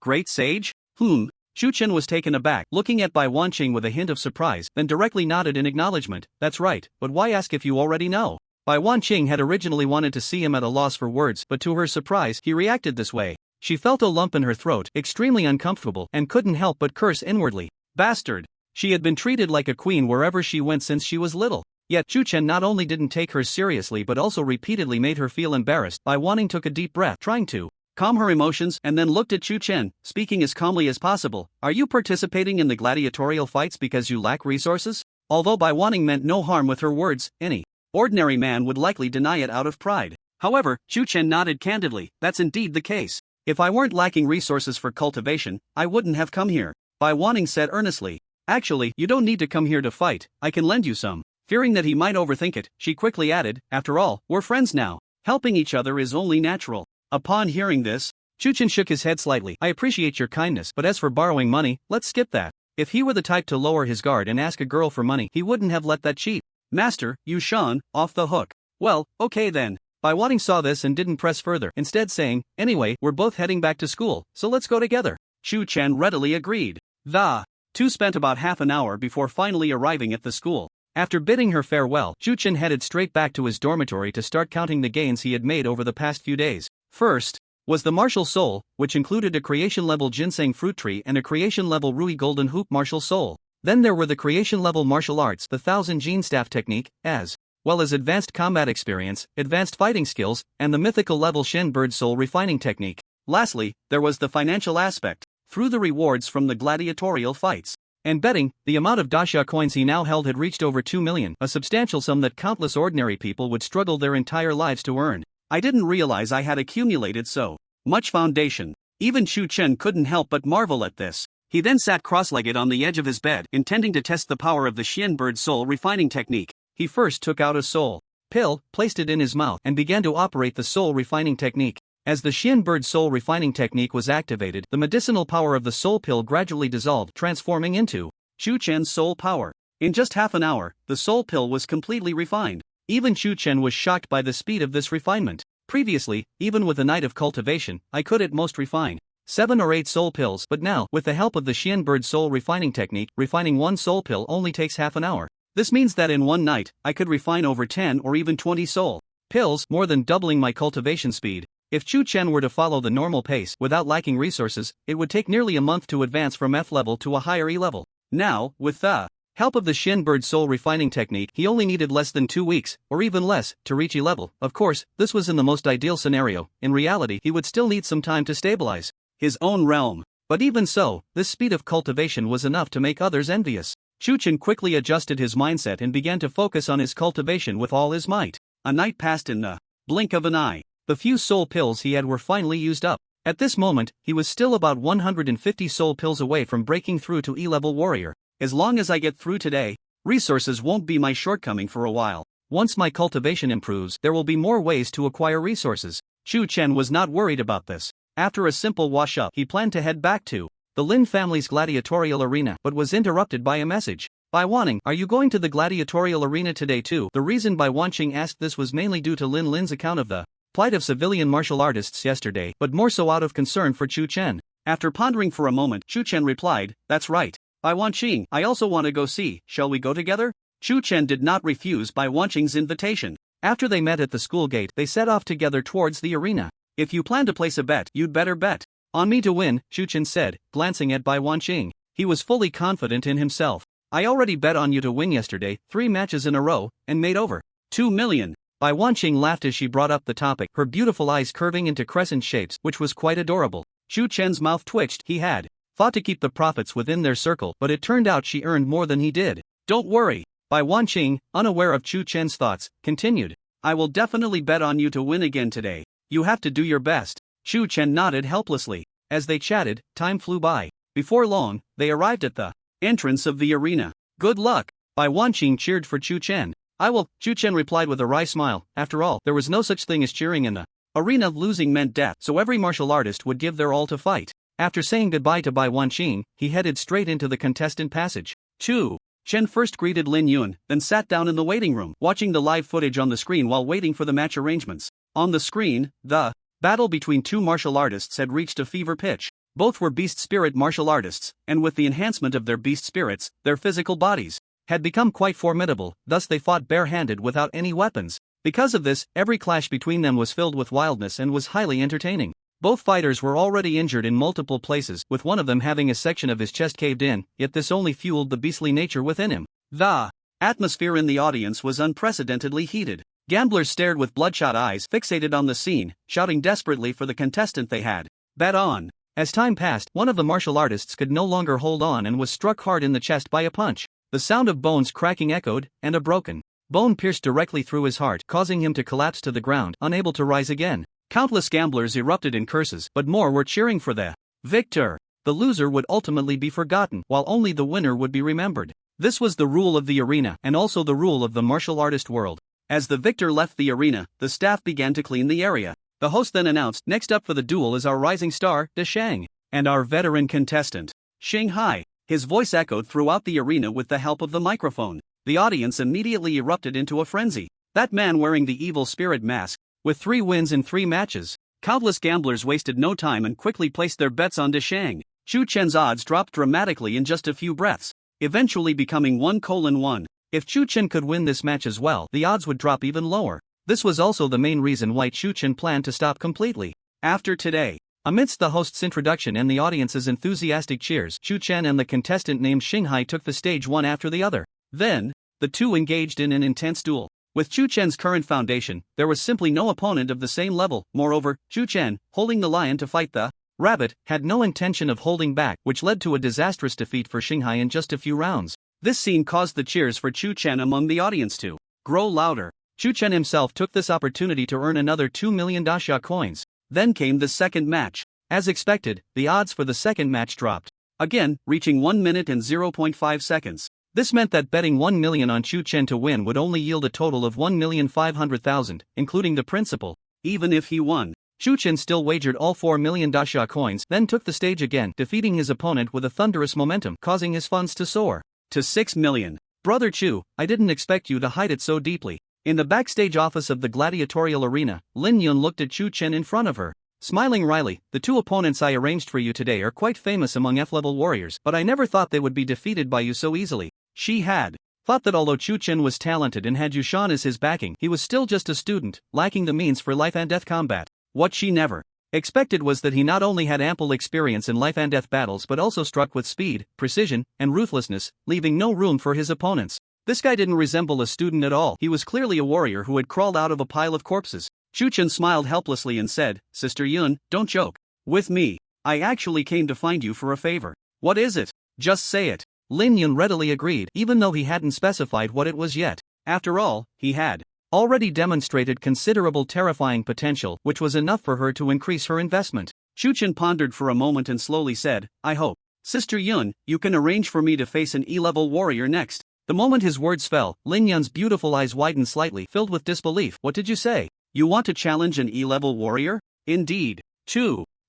Great sage? Chu Chen was taken aback, looking at Bai Wanqing with a hint of surprise, then directly nodded in acknowledgement. That's right, but why ask if you already know? Bai Wanqing had originally wanted to see him at a loss for words, but to her surprise, he reacted this way. She felt a lump in her throat, extremely uncomfortable, and couldn't help but curse inwardly. Bastard! She had been treated like a queen wherever she went since she was little. Yet Chu Chen not only didn't take her seriously but also repeatedly made her feel embarrassed. Bai Wanqing took a deep breath, trying to calm her emotions, and then looked at Chu Chen, speaking as calmly as possible. Are you participating in the gladiatorial fights because you lack resources? Although Bai Wanqing meant no harm with her words, any ordinary man would likely deny it out of pride. However, Chu Chen nodded candidly. That's indeed the case. If I weren't lacking resources for cultivation, I wouldn't have come here. Bai Wanqing said earnestly. Actually, you don't need to come here to fight, I can lend you some. Fearing that he might overthink it, she quickly added, after all, we're friends now. Helping each other is only natural. Upon hearing this, Chu Chen shook his head slightly. I appreciate your kindness, but as for borrowing money, let's skip that. If he were the type to lower his guard and ask a girl for money, he wouldn't have let that cheap master, Yu Shan, off the hook. Well, okay then. Bai Wanqing saw this and didn't press further, instead saying, anyway, we're both heading back to school, so let's go together. Chu Chen readily agreed. The two spent about half an hour before finally arriving at the school. After bidding her farewell, Chu Chen headed straight back to his dormitory to start counting the gains he had made over the past few days. First was the martial soul, which included a creation-level ginseng fruit tree and a creation-level Rui golden hoop martial soul. Then there were the creation-level martial arts, the 1000 gene staff technique, as well as advanced combat experience, advanced fighting skills, and the mythical level Shen bird soul refining technique. Lastly, there was the financial aspect. Through the rewards from the gladiatorial fights and betting, the amount of dasha coins he now held had reached over 2 million, a substantial sum that countless ordinary people would struggle their entire lives to earn. I didn't realize I had accumulated so much foundation. Even Chu Chen couldn't help but marvel at this. He then sat cross-legged on the edge of his bed, intending to test the power of the Shen bird soul refining technique. He first took out a soul pill, placed it in his mouth, and began to operate the soul refining technique. As the Shen bird soul refining technique was activated, the medicinal power of the soul pill gradually dissolved, transforming into Chu Chen's soul power. In just half an hour, the soul pill was completely refined. Even Chu Chen was shocked by the speed of this refinement. Previously, even with a night of cultivation, I could at most refine 7 or 8 soul pills, but now, with the help of the Shen bird soul refining technique, refining one soul pill only takes half an hour. This means that in one night, I could refine over 10 or even 20 soul pills, more than doubling my cultivation speed. If Chu Chen were to follow the normal pace, without lacking resources, it would take nearly a month to advance from F level to a higher E level. Now, with the help of the Shin Bird soul refining technique, he only needed less than 2 weeks, or even less, to reach E-level. Of course, this was in the most ideal scenario. In reality, he would still need some time to stabilize his own realm. But even so, this speed of cultivation was enough to make others envious. Tion quickly adjusted his mindset and began to focus on his cultivation with all his might. A night passed in the blink of an eye. The few soul pills he had were finally used up. At this moment, he was still about 150 soul pills away from breaking through to E-level warrior. As long as I get through today, resources won't be my shortcoming for a while. Once my cultivation improves, there will be more ways to acquire resources. Chen was not worried about this. After a simple wash-up, he planned to head back to the Lin family's gladiatorial arena, but was interrupted by a message. By Waning, "Are you going to the gladiatorial arena today too?" The reason Bai Wanqing asked this was mainly due to Lin's account of the plight of civilian martial artists yesterday, but more so out of concern for Chen. After pondering for a moment, Chen replied, "That's right. Bai Wanqing, I also want to go see. Shall we go together?" Chen did not refuse Bai Wanqing's invitation. After they met at the school gate, they set off together towards the arena. "If you plan to place a bet, you'd better bet on me to win," Chen said, glancing at Bai Wanqing. He was fully confident in himself. "I already bet on you to win yesterday, 3 matches in a row, and made over 2 million. Bai Wanqing laughed as she brought up the topic, her beautiful eyes curving into crescent shapes, which was quite adorable. Chen's mouth twitched. He had thought to keep the profits within their circle, but it turned out she earned more than he did. "Don't worry." Bai Wanqing, unaware of Chen's thoughts, continued. "I will definitely bet on you to win again today. You have to do your best." Chen nodded helplessly. As they chatted, time flew by. Before long, they arrived at the entrance of the arena. "Good luck." Bai Wanqing cheered for Chen. "I will," Chen replied with a wry smile. After all, there was no such thing as cheering in the arena. Losing meant death, so every martial artist would give their all to fight. After saying goodbye to Bai Wanqing, he headed straight into the contestant passage. Chen first greeted Lin Yun, then sat down in the waiting room, watching the live footage on the screen while waiting for the match arrangements. On the screen, the battle between two martial artists had reached a fever pitch. Both were beast spirit martial artists, and with the enhancement of their beast spirits, their physical bodies had become quite formidable, thus they fought bare-handed without any weapons. Because of this, every clash between them was filled with wildness and was highly entertaining. Both fighters were already injured in multiple places, with one of them having a section of his chest caved in, yet this only fueled the beastly nature within him. The atmosphere in the audience was unprecedentedly heated. Gamblers stared with bloodshot eyes fixated on the scene, shouting desperately for the contestant they had bet on. As time passed, one of the martial artists could no longer hold on and was struck hard in the chest by a punch. The sound of bones cracking echoed, and a broken bone pierced directly through his heart, causing him to collapse to the ground, unable to rise again. Countless gamblers erupted in curses, but more were cheering for the victor. The loser would ultimately be forgotten, while only the winner would be remembered. This was the rule of the arena, and also the rule of the martial artist world. As the victor left the arena, the staff began to clean the area. The host then announced, "Next up for the duel is our rising star, De Shang, and our veteran contestant, Shanghai." His voice echoed throughout the arena with the help of the microphone. The audience immediately erupted into a frenzy. That man wearing the evil spirit mask, with 3 wins in 3 matches. Countless gamblers wasted no time and quickly placed their bets on De Shang. Chen's odds dropped dramatically in just a few breaths, eventually becoming 1:1. If Chen could win this match as well, the odds would drop even lower. This was also the main reason why Chen planned to stop completely. After today, amidst the host's introduction and the audience's enthusiastic cheers, Chen and the contestant named Shanghai took the stage one after the other. Then, the two engaged in an intense duel. With Chen's current foundation, there was simply no opponent of the same level. Moreover, Chen, holding the lion to fight the rabbit, had no intention of holding back, which led to a disastrous defeat for Shanghai in just a few rounds. This scene caused the cheers for Chen among the audience to grow louder. Chen himself took this opportunity to earn another 2 million dasha coins. Then came the second match. As expected, the odds for the second match dropped, again, reaching 1 minute and 0.5 seconds. This meant that betting 1 million on Chen to win would only yield a total of 1,500,000, including the principal. Even if he won, Chen still wagered all 4 million dasha coins, then took the stage again, defeating his opponent with a thunderous momentum, causing his funds to soar to 6 million. "Brother Chu, I didn't expect you to hide it so deeply." In the backstage office of the gladiatorial arena, Lin Yun looked at Chen in front of her, smiling wryly. "The 2 opponents I arranged for you today are quite famous among F-level warriors, but I never thought they would be defeated by you so easily." She had thought that although Chen was talented and had Yushan as his backing, he was still just a student, lacking the means for life and death combat. What she never Expected was that he not only had ample experience in life and death battles but also struck with speed, precision, and ruthlessness, leaving no room for his opponents. This guy didn't resemble a student at all. He was clearly a warrior who had crawled out of a pile of corpses. Tion smiled helplessly and said, Sister Yun, don't joke with me. I actually came to find you for a favor. What is it? Just say it. Lin Yun readily agreed, even though he hadn't specified what it was yet. After all, he had already demonstrated considerable terrifying potential, which was enough for her to increase her investment. Chen pondered for a moment and slowly said, I hope, Sister Yun, you can arrange for me to face an E-level warrior next. The moment his words fell, Lin Yun's beautiful eyes widened slightly, filled with disbelief. What did you say? You want to challenge an E-level warrior? Indeed.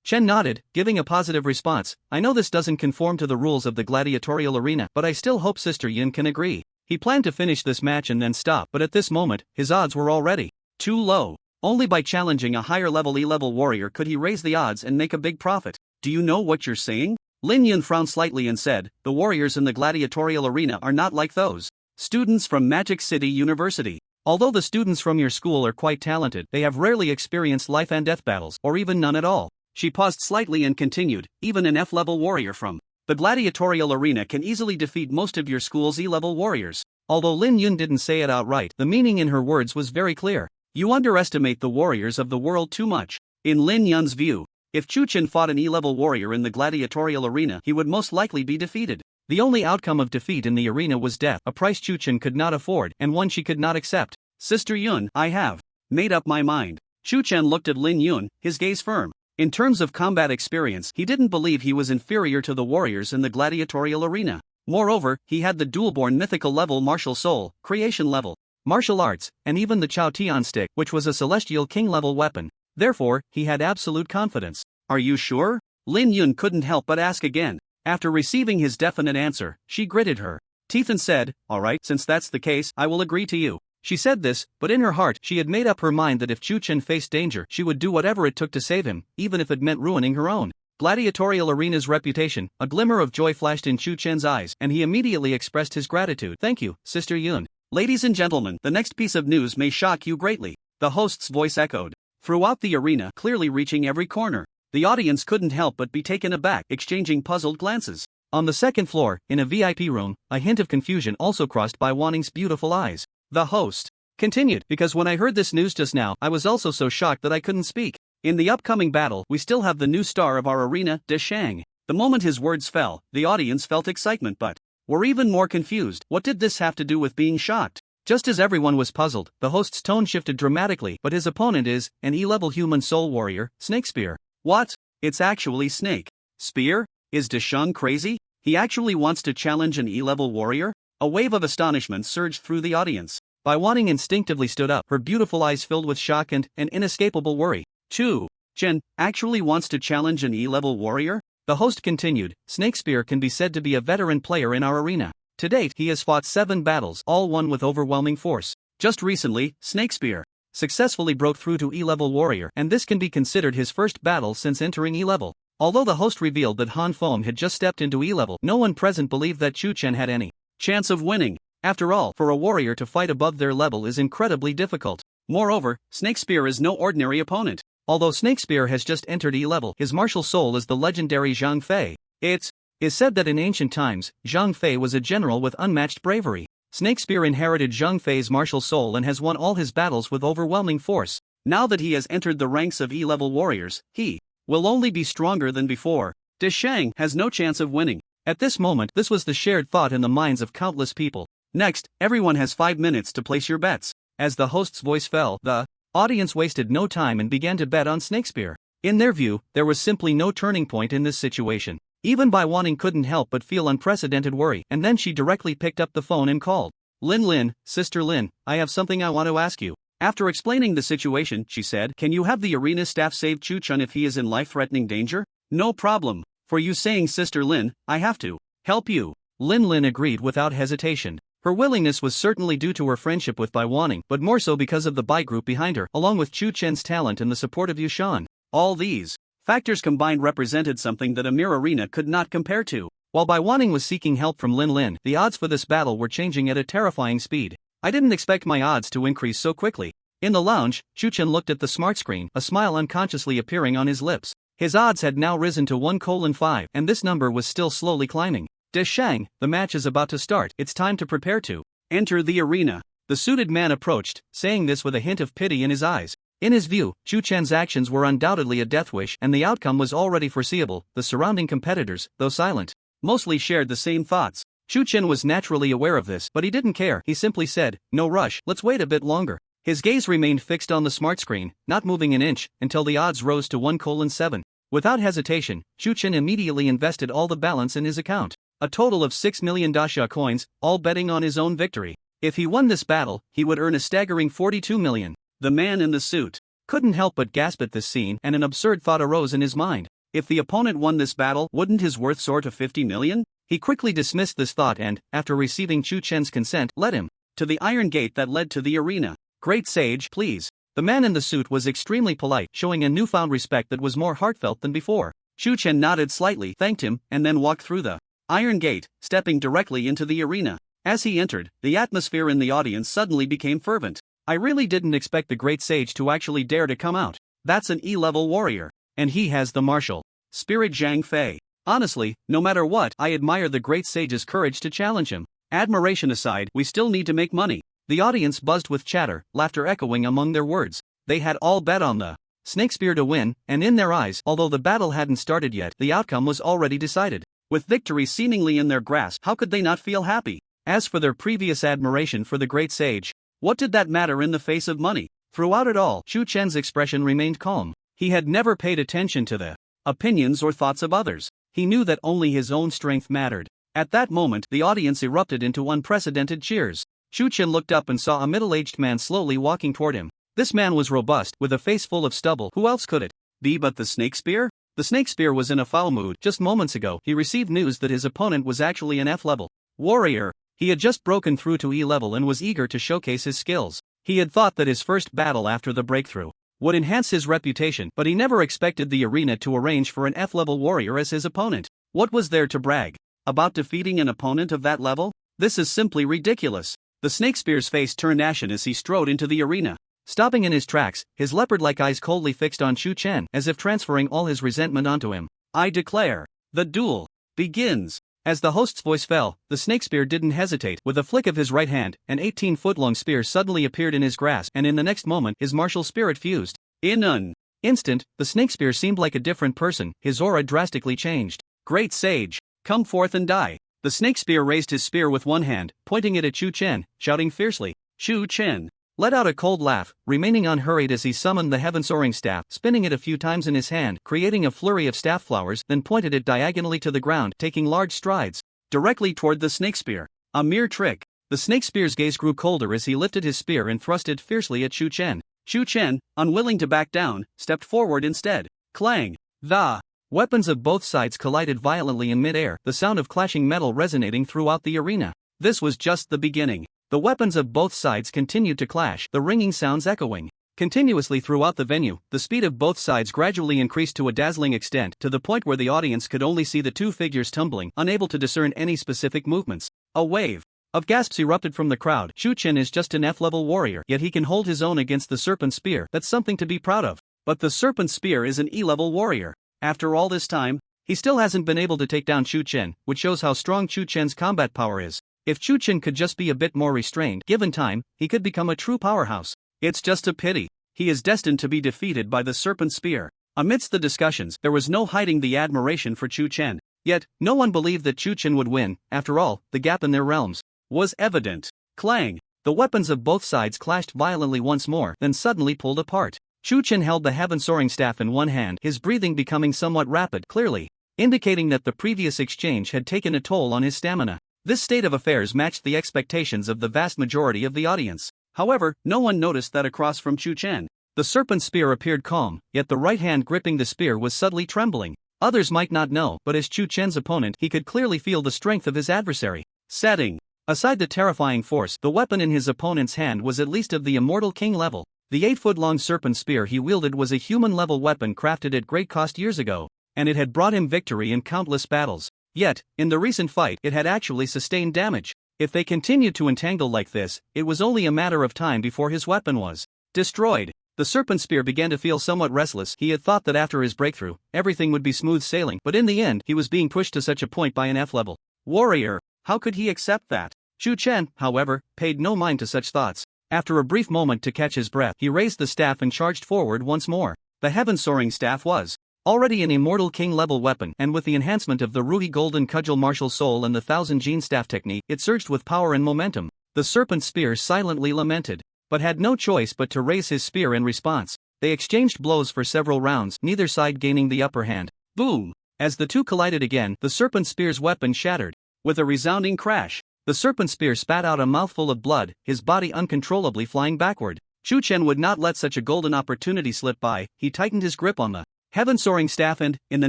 Chen nodded, giving a positive response. I know this doesn't conform to the rules of the gladiatorial arena, but I still hope Sister Yun can agree. He planned to finish this match and then stop, but at this moment, his odds were already too low. Only by challenging a higher-level E-level warrior could he raise the odds and make a big profit. Do you know what you're saying? Lin Yun frowned slightly and said, the warriors in the gladiatorial arena are not like those students from Magic City University. Although the students from your school are quite talented, they have rarely experienced life and death battles, or even none at all. She paused slightly and continued, even an F-level warrior from the gladiatorial arena can easily defeat most of your school's E-level warriors. Although Lin Yun didn't say it outright, the meaning in her words was very clear. You underestimate the warriors of the world too much. In Lin Yun's view, if Chen fought an E-level warrior in the gladiatorial arena, he would most likely be defeated. The only outcome of defeat in the arena was death, a price Chen could not afford, and one she could not accept. Sister Yun, I have made up my mind. Chen looked at Lin Yun, his gaze firm. In terms of combat experience, he didn't believe he was inferior to the warriors in the gladiatorial arena. Moreover, he had the dual-born mythical level martial soul, creation level, martial arts, and even the Tion stick, which was a celestial king-level weapon. Therefore, he had absolute confidence. Are you sure? Lin Yun couldn't help but ask again. After receiving his definite answer, she gritted her teeth and said, alright, since that's the case, I will agree to you. She said this, but in her heart, she had made up her mind that if Chen faced danger, she would do whatever it took to save him, even if it meant ruining her own gladiatorial arena's reputation. A glimmer of joy flashed in Chen's eyes, and he immediately expressed his gratitude. Thank you, Sister Yun. Ladies and gentlemen, the next piece of news may shock you greatly. The host's voice echoed throughout the arena, clearly reaching every corner. The audience couldn't help but be taken aback, exchanging puzzled glances. On the second floor, in a VIP room, a hint of confusion also crossed by Waning's beautiful eyes. The host continued, because when I heard this news just now, I was also so shocked that I couldn't speak. In the upcoming battle, we still have the new star of our arena, De Shang. The moment his words fell, the audience felt excitement but were even more confused. What did this have to do with being shocked? Just as everyone was puzzled, the host's tone shifted dramatically, but his opponent is an E-level human soul warrior, Snake Spear. What? It's actually Snake Spear? Is De Shang crazy? He actually wants to challenge an E-level warrior? A wave of astonishment surged through the audience. Bai Waning instinctively stood up, her beautiful eyes filled with shock and an inescapable worry. Chen actually wants to challenge an E-level warrior? The host continued, Snake Spear can be said to be a veteran player in our arena. To date, he has fought 7 battles, all won with overwhelming force. Just recently, Snake Spear successfully broke through to E-level warrior, and this can be considered his first battle since entering E-level. Although the host revealed that Han Feng had just stepped into E-level, no one present believed that Chen had any chance of winning. After all, for a warrior to fight above their level is incredibly difficult. Moreover, Snake Spear is no ordinary opponent. Although Snake Spear has just entered E-level, his martial soul is the legendary Zhang Fei. It is said that in ancient times, Zhang Fei was a general with unmatched bravery. Snake Spear inherited Zhang Fei's martial soul and has won all his battles with overwhelming force. Now that he has entered the ranks of E-level warriors, he will only be stronger than before. De Shang has no chance of winning. At this moment, this was the shared thought in the minds of countless people. Next, everyone has 5 minutes to place your bets. As the host's voice fell, the audience wasted no time and began to bet on Snake Spear. In their view, there was simply no turning point in this situation. Even Bai Waning couldn't help but feel unprecedented worry, and then she directly picked up the phone and called. Lin, Sister Lin, I have something I want to ask you. After explaining the situation, she said, can you have the arena staff save Chen if he is in life-threatening danger? No problem. For you saying Sister Lin, I have to help you. Lin agreed without hesitation. Her willingness was certainly due to her friendship with Bai Waning, but more so because of the Bai group behind her, along with Chen's talent and the support of Yushan. All these factors combined represented something that a mere arena could not compare to. While Bai Waning was seeking help from Lin, the odds for this battle were changing at a terrifying speed. I didn't expect my odds to increase so quickly. In the lounge, Chen looked at the smart screen, a smile unconsciously appearing on his lips. His odds had now risen to 1:5, and this number was still slowly climbing. De Shang, the match is about to start, it's time to prepare to enter the arena. The suited man approached, saying this with a hint of pity in his eyes. In his view, Chen's actions were undoubtedly a death wish, and the outcome was already foreseeable. The surrounding competitors, though silent, mostly shared the same thoughts. Chen was naturally aware of this, but he didn't care. He simply said, "No rush, let's wait a bit longer." His gaze remained fixed on the smart screen, not moving an inch, until the odds rose to 1:7. Without hesitation, Chen immediately invested all the balance in his account. A total of 6 million dasha coins, all betting on his own victory. If he won this battle, he would earn a staggering 42 million. The man in the suit couldn't help but gasp at this scene, and an absurd thought arose in his mind. If the opponent won this battle, wouldn't his worth soar to 50 million? He quickly dismissed this thought and, after receiving Chen's consent, led him to the iron gate that led to the arena. "Great sage, please." The man in the suit was extremely polite, showing a newfound respect that was more heartfelt than before. Chen nodded slightly, thanked him, and then walked through the iron gate, stepping directly into the arena. As he entered, the atmosphere in the audience suddenly became fervent. "I really didn't expect the great sage to actually dare to come out. That's an E-level warrior. And he has the martial spirit Zhang Fei. Honestly, no matter what, I admire the great sage's courage to challenge him. Admiration aside, we still need to make money." The audience buzzed with chatter, laughter echoing among their words. They had all bet on the snake spear to win, and in their eyes, although the battle hadn't started yet, the outcome was already decided. With victory seemingly in their grasp, how could they not feel happy? As for their previous admiration for the great sage, what did that matter in the face of money? Throughout it all, Chen's expression remained calm. He had never paid attention to the opinions or thoughts of others. He knew that only his own strength mattered. At that moment, the audience erupted into unprecedented cheers. Chen looked up and saw a middle-aged man slowly walking toward him. This man was robust, with a face full of stubble. Who else could it be but the snake spear? The snake spear was in a foul mood. Just moments ago, he received news that his opponent was actually an F-level warrior. He had just broken through to E-level and was eager to showcase his skills. He had thought that his first battle after the breakthrough would enhance his reputation, but he never expected the arena to arrange for an F-level warrior as his opponent. What was there to brag about defeating an opponent of that level? This is simply ridiculous. The snake spear's face turned ashen as he strode into the arena. Stopping in his tracks, his leopard-like eyes coldly fixed on Chen, as if transferring all his resentment onto him. "I declare, the duel begins." As the host's voice fell, the snake spear didn't hesitate. With a flick of his right hand, an 18-foot-long spear suddenly appeared in his grasp, and in the next moment, his martial spirit fused. In an instant, the snake spear seemed like a different person. His aura drastically changed. "Great sage, come forth and die." The snake spear raised his spear with one hand, pointing it at Chen, shouting fiercely. Chen let out a cold laugh, remaining unhurried as he summoned the heaven-soaring staff, spinning it a few times in his hand, creating a flurry of staff flowers, then pointed it diagonally to the ground, taking large strides directly toward the snake spear. A mere trick. The snake spear's gaze grew colder as he lifted his spear and thrust it fiercely at Chen. Chen, unwilling to back down, stepped forward instead. Clang! The weapons of both sides collided violently in mid-air, the sound of clashing metal resonating throughout the arena. This was just the beginning. The weapons of both sides continued to clash, the ringing sounds echoing continuously throughout the venue. The speed of both sides gradually increased to a dazzling extent, to the point where the audience could only see the two figures tumbling, unable to discern any specific movements. A wave of gasps erupted from the crowd. Chen is just an F-level warrior, yet he can hold his own against the serpent spear. That's something to be proud of. But the serpent spear is an E-level warrior. After all this time, he still hasn't been able to take down Chen, which shows how strong Chen's combat power is. If Chen could just be a bit more restrained, given time, he could become a true powerhouse. It's just a pity. He is destined to be defeated by the serpent spear. Amidst the discussions, there was no hiding the admiration for Chen. Yet, no one believed that Chen would win. After all, the gap in their realms was evident. Clang! The weapons of both sides clashed violently once more, then suddenly pulled apart. Chen held the heaven-soaring staff in one hand, his breathing becoming somewhat rapid, clearly indicating that the previous exchange had taken a toll on his stamina. This state of affairs matched the expectations of the vast majority of the audience. However, no one noticed that across from Chen, the serpent spear appeared calm, yet the right hand gripping the spear was subtly trembling. Others might not know, but as Chen's opponent, he could clearly feel the strength of his adversary. Setting aside the terrifying force, the weapon in his opponent's hand was at least of the immortal king level. The 8-foot-long serpent spear he wielded was a human-level weapon crafted at great cost years ago, and it had brought him victory in countless battles. Yet, in the recent fight, it had actually sustained damage. If they continued to entangle like this, it was only a matter of time before his weapon was Destroyed. The serpent spear began to feel somewhat restless. He had thought that after his breakthrough, everything would be smooth sailing, but in the end, he was being pushed to such a point by an F-level warrior. How could he accept that? Chu Chen, however, paid no mind to such thoughts. After a brief moment to catch his breath, he raised the staff and charged forward once more. The heaven-soaring staff was already an immortal king-level weapon, and with the enhancement of the ruby golden cudgel martial soul and the thousand gene staff technique, it surged with power and momentum. The serpent spear silently lamented, but had no choice but to raise his spear in response. They exchanged blows for several rounds, neither side gaining the upper hand. Boom! As the two collided again, the serpent spear's weapon shattered. With a resounding crash, the serpent spear spat out a mouthful of blood, his body uncontrollably flying backward. Chu Chen would not let such a golden opportunity slip by. He tightened his grip on the heaven-soaring staff and, in the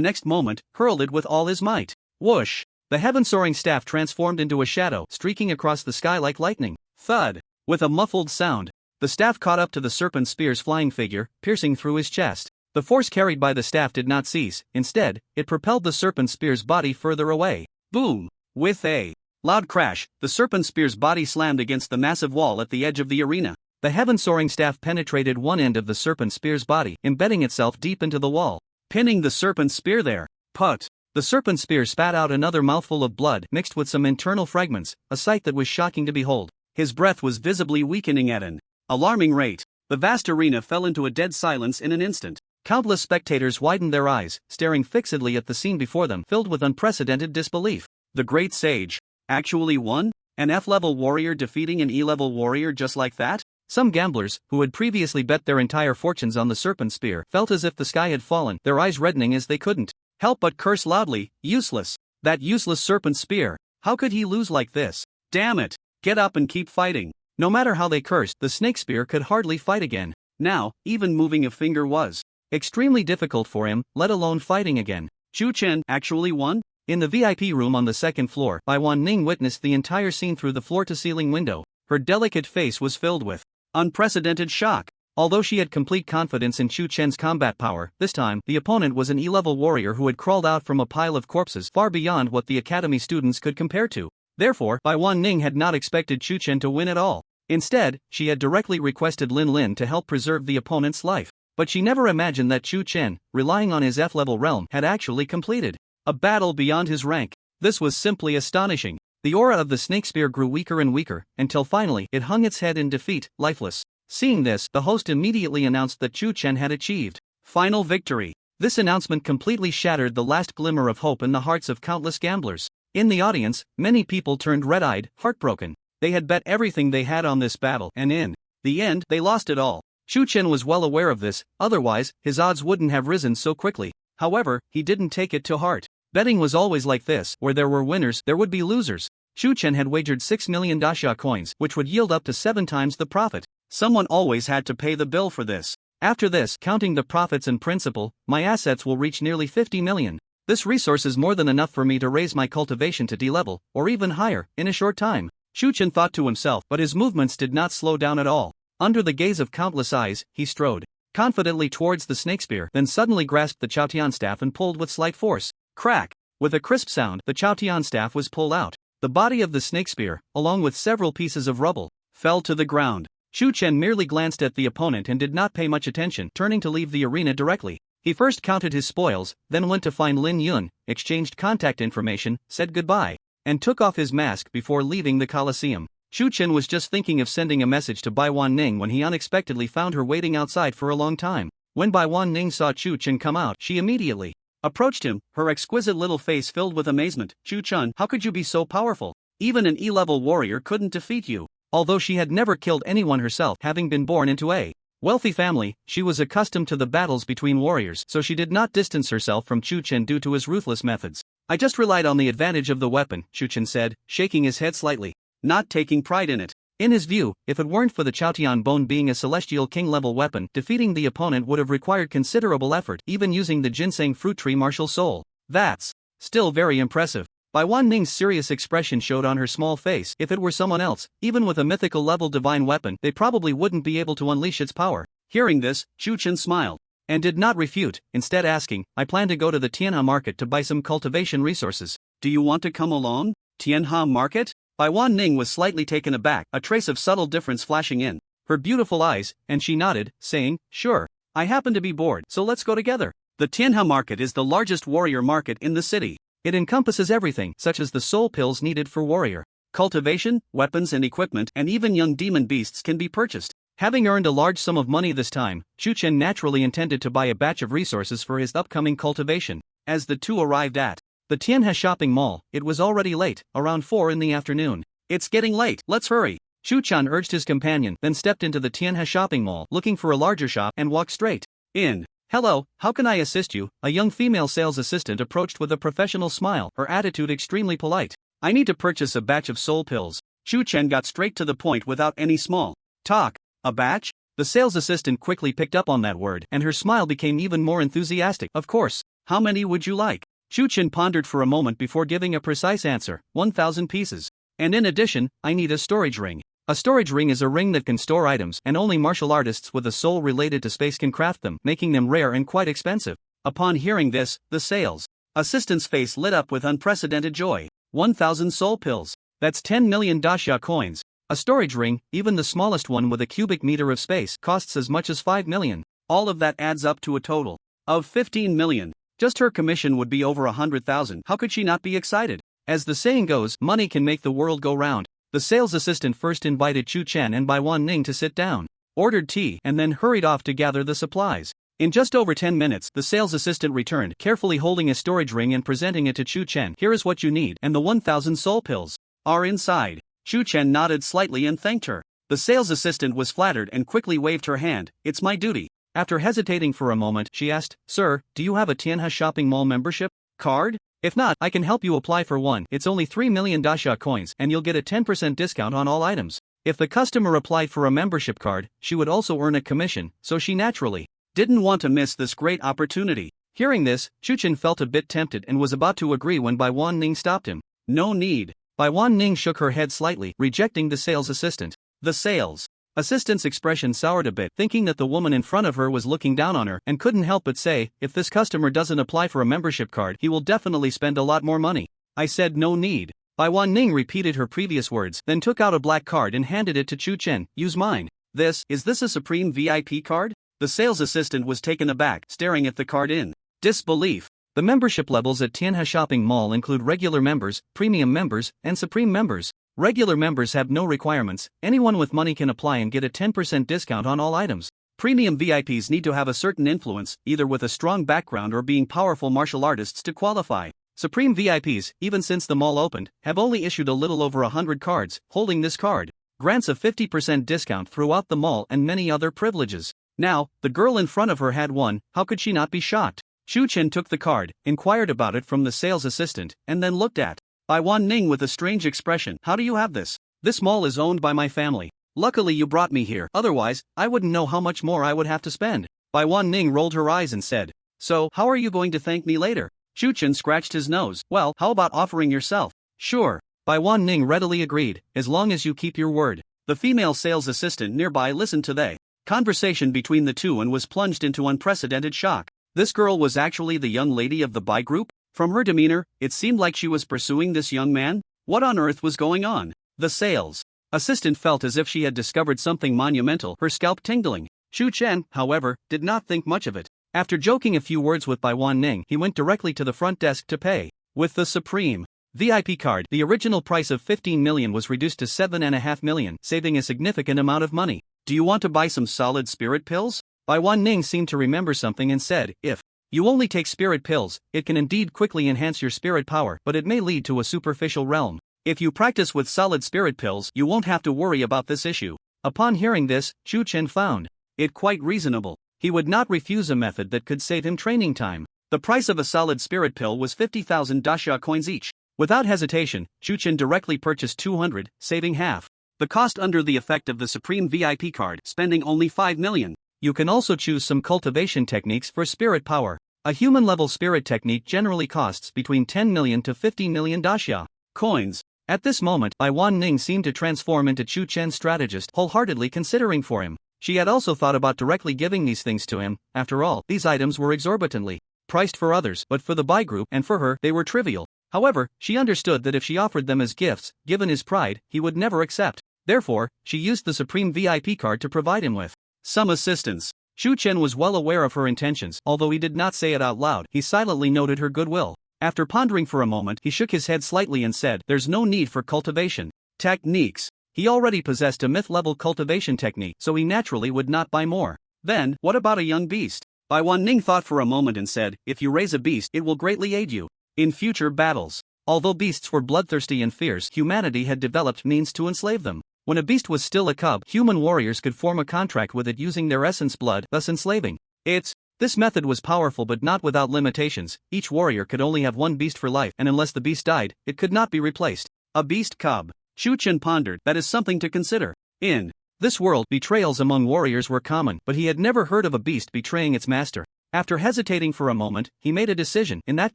next moment, hurled it with all his might. Whoosh! The heaven-soaring staff transformed into a shadow, streaking across the sky like lightning. Thud! With a muffled sound, the staff caught up to the serpent spear's flying figure, piercing through his chest. The force carried by the staff did not cease. Instead, it propelled the serpent spear's body further away. Boom! With a loud crash, the serpent spear's body slammed against the massive wall at the edge of the arena. The heaven-soaring staff penetrated one end of the serpent spear's body, embedding itself deep into the wall, pinning the serpent spear there. Put! The serpent spear spat out another mouthful of blood mixed with some internal fragments, a sight that was shocking to behold. His breath was visibly weakening at an alarming rate. The vast arena fell into a dead silence in an instant. Countless spectators widened their eyes, staring fixedly at the scene before them, filled with unprecedented disbelief. The great sage actually won? An F-level warrior defeating an E-level warrior just like that? Some gamblers, who had previously bet their entire fortunes on the serpent spear, felt as if the sky had fallen, their eyes reddening as they couldn't help but curse loudly. Useless. That useless serpent spear. How could he lose like this? Damn it. Get up and keep fighting. No matter how they cursed, the snake spear could hardly fight again. Now, even moving a finger was extremely difficult for him, let alone fighting again. Chu Chen actually won? In the VIP room on the second floor, Waning witnessed the entire scene through the floor-to-ceiling window. Her delicate face was filled with unprecedented shock. Although she had complete confidence in Chu Chen's combat power, this time, the opponent was an E-level warrior who had crawled out from a pile of corpses far beyond what the academy students could compare to. Therefore, Waning had not expected Chu Chen to win at all. Instead, she had directly requested Lin Lin to help preserve the opponent's life. But she never imagined that Chu Chen, relying on his F-level realm, had actually completed a battle beyond his rank. This was simply astonishing. The aura of the snake spear grew weaker and weaker, until finally it hung its head in defeat, lifeless. Seeing this, the host immediately announced that Chu Chen had achieved final victory. This announcement completely shattered the last glimmer of hope in the hearts of countless gamblers. In the audience, many people turned red-eyed, heartbroken. They had bet everything they had on this battle, and in the end, they lost it all. Chu Chen was well aware of this, otherwise, his odds wouldn't have risen so quickly. However, he didn't take it to heart. Betting was always like this, where there were winners, there would be losers. Chu Chen had wagered 6 million dasha coins, which would yield up to 7 times the profit. Someone always had to pay the bill for this. After this, counting the profits and principal, my assets will reach nearly 50 million. This resource is more than enough for me to raise my cultivation to D level, or even higher, in a short time. Chu Chen thought to himself, but his movements did not slow down at all. Under the gaze of countless eyes, he strode confidently towards the snake spear, then suddenly grasped the Tion Tion staff and pulled with slight force. Crack! With a crisp sound, the Tion Tion staff was pulled out. The body of the snake spear, along with several pieces of rubble, fell to the ground. Chu Chen merely glanced at the opponent and did not pay much attention, turning to leave the arena directly. He first counted his spoils, then went to find Lin Yun, exchanged contact information, said goodbye, and took off his mask before leaving the Colosseum. Chu Chen was just thinking of sending a message to Bai Wanning when he unexpectedly found her waiting outside for a long time. When Bai Wanning saw Chu Chen come out, she immediately approached him, her exquisite little face filled with amazement. Chu Chen, how could you be so powerful? Even an E-level warrior couldn't defeat you. Although she had never killed anyone herself, having been born into a wealthy family, she was accustomed to the battles between warriors, so she did not distance herself from Chu Chen due to his ruthless methods. I just relied on the advantage of the weapon, Chu Chen said, shaking his head slightly, not taking pride in it. In his view, if it weren't for the Chaotian bone being a celestial king-level weapon, defeating the opponent would have required considerable effort, even using the ginseng fruit tree martial soul. That's still very impressive. Bai Wanning's serious expression showed on her small face. If it were someone else, even with a mythical level divine weapon, they probably wouldn't be able to unleash its power. Hearing this, Chu Chen smiled and did not refute, instead asking, I plan to go to the Tianha market to buy some cultivation resources. Do you want to come along? Tianha market? Bai Wanning was slightly taken aback, a trace of subtle difference flashing in her beautiful eyes, and she nodded, saying, "Sure. I happen to be bored, so let's go together." The Tianha market is the largest warrior market in the city. It encompasses everything such as the soul pills needed for warrior cultivation, weapons and equipment, and even young demon beasts can be purchased. Having earned a large sum of money this time, Tiu Chen naturally intended to buy a batch of resources for his upcoming cultivation. As the two arrived at the Tianha shopping mall, it was already late, around 4 in the afternoon. "It's getting late, let's hurry," Qiu Chan urged his companion, then stepped into the Tianha shopping mall looking for a larger shop and walked straight in. "Hello, how can I assist you?" A young female sales assistant approached with a professional smile, her attitude extremely polite. "I need to purchase a batch of soul pills." Qiu Chen got straight to the point without any small talk. "A batch?" The sales assistant quickly picked up on that word, and her smile became even more enthusiastic. "Of course. How many would you like?" Qiu Chen pondered for a moment before giving a precise answer. 1,000 pieces. "And in addition, I need a storage ring." A storage ring is a ring that can store items, and only martial artists with a soul related to space can craft them, making them rare and quite expensive. Upon hearing this, the sales assistant's face lit up with unprecedented joy. 1,000 soul pills. That's 10 million dasha coins. A storage ring, even the smallest one with a cubic meter of space, costs as much as 5 million. All of that adds up to a total of 15 million. Just her commission would be over 100,000. How could she not be excited? As the saying goes, money can make the world go round. The sales assistant first invited Qiu Chen and Bai Waning to sit down, ordered tea, and then hurried off to gather the supplies. In just over 10 minutes, the sales assistant returned, carefully holding a storage ring and presenting it to Qiu Chen. "Here is what you need, and the 1,000 soul pills are inside." Qiu Chen nodded slightly and thanked her. The sales assistant was flattered and quickly waved her hand. "It's my duty." After hesitating for a moment, she asked, "Sir, do you have a Tianha shopping mall membership card? If not, I can help you apply for one. It's only 3 million dasha coins, and you'll get a 10% discount on all items." If the customer applied for a membership card, she would also earn a commission, so she naturally didn't want to miss this great opportunity. Hearing this, Qiu Chen felt a bit tempted and was about to agree when Bai Waning stopped him. "No need." Bai Waning shook her head slightly, rejecting the sales assistant. The sales assistant's expression soured a bit, thinking that the woman in front of her was looking down on her, and couldn't help but say, "If this customer doesn't apply for a membership card, he will definitely spend a lot more money." "I said no need." Bai Waning repeated her previous words, then took out a black card and handed it to Qiu Chen. "Use mine." Is this a Supreme VIP card?" The sales assistant was taken aback, staring at the card in disbelief. The membership levels at Tianha Shopping Mall include regular members, premium members, and supreme members. Regular members have no requirements. Anyone with money can apply and get a 10% discount on all items. Premium VIPs need to have a certain influence, either with a strong background or being powerful martial artists to qualify. Supreme VIPs, even since the mall opened, have only issued a little over 100 cards. Holding this card grants a 50% discount throughout the mall and many other privileges. Now, the girl in front of her had one. How could she not be shocked? Qiu Chen took the card, inquired about it from the sales assistant, and then looked at Bai Waning with a strange expression. "How do you have this? This mall is owned by my family. Luckily you brought me here, otherwise, I wouldn't know how much more I would have to spend." Bai Waning rolled her eyes and said, "So, how are you going to thank me later?" Qiu Chen scratched his nose. "Well, how about offering yourself?" "Sure." Bai Waning readily agreed, "as long as you keep your word." The female sales assistant nearby listened to the conversation between the two and was plunged into unprecedented shock. This girl was actually the young lady of the Bai group? From her demeanor, it seemed like she was pursuing this young man. What on earth was going on? The sales assistant felt as if she had discovered something monumental, her scalp tingling. Qiu Chen, however, did not think much of it. After joking a few words with Bai Waning, he went directly to the front desk to pay. With the Supreme VIP card, the original price of 15 million was reduced to 7.5 million, saving a significant amount of money. "Do you want to buy some solid spirit pills?" Bai Waning seemed to remember something and said, "If you only take spirit pills, it can indeed quickly enhance your spirit power, but it may lead to a superficial realm. If you practice with solid spirit pills, you won't have to worry about this issue." Upon hearing this, Qiu Chen found it quite reasonable. He would not refuse a method that could save him training time. The price of a solid spirit pill was 50,000 dasha coins each. Without hesitation, Qiu Chen directly purchased 200, saving half the cost under the effect of the Supreme VIP card, spending only 5 million. You can also choose some cultivation techniques for spirit power. A human-level spirit technique generally costs between 10 million to 15 million dasha coins. At this moment, Bai Waning seemed to transform into Qiu Chen's strategist, wholeheartedly considering for him. She had also thought about directly giving these things to him. After all, these items were exorbitantly priced for others, but for the Bai group and for her, they were trivial. However, she understood that if she offered them as gifts, given his pride, he would never accept. Therefore, she used the Supreme VIP card to provide him with some assistance. Tiu Chen was well aware of her intentions, although he did not say it out loud. He silently noted her goodwill. After pondering for a moment, he shook his head slightly and said, "There's no need for cultivation techniques." He already possessed a myth-level cultivation technique, so he naturally would not buy more. Then, what about a young beast? Waning thought for a moment and said, "If you raise a beast, it will greatly aid you in future battles." Although beasts were bloodthirsty and fierce, humanity had developed means to enslave them. When a beast was still a cub, human warriors could form a contract with it using their essence blood, thus enslaving it. This method was powerful but not without limitations. Each warrior could only have one beast for life, and unless the beast died, it could not be replaced. A beast cub. Tiu Chen pondered, that is something to consider. In this world, betrayals among warriors were common, but he had never heard of a beast betraying its master. After hesitating for a moment, he made a decision. In that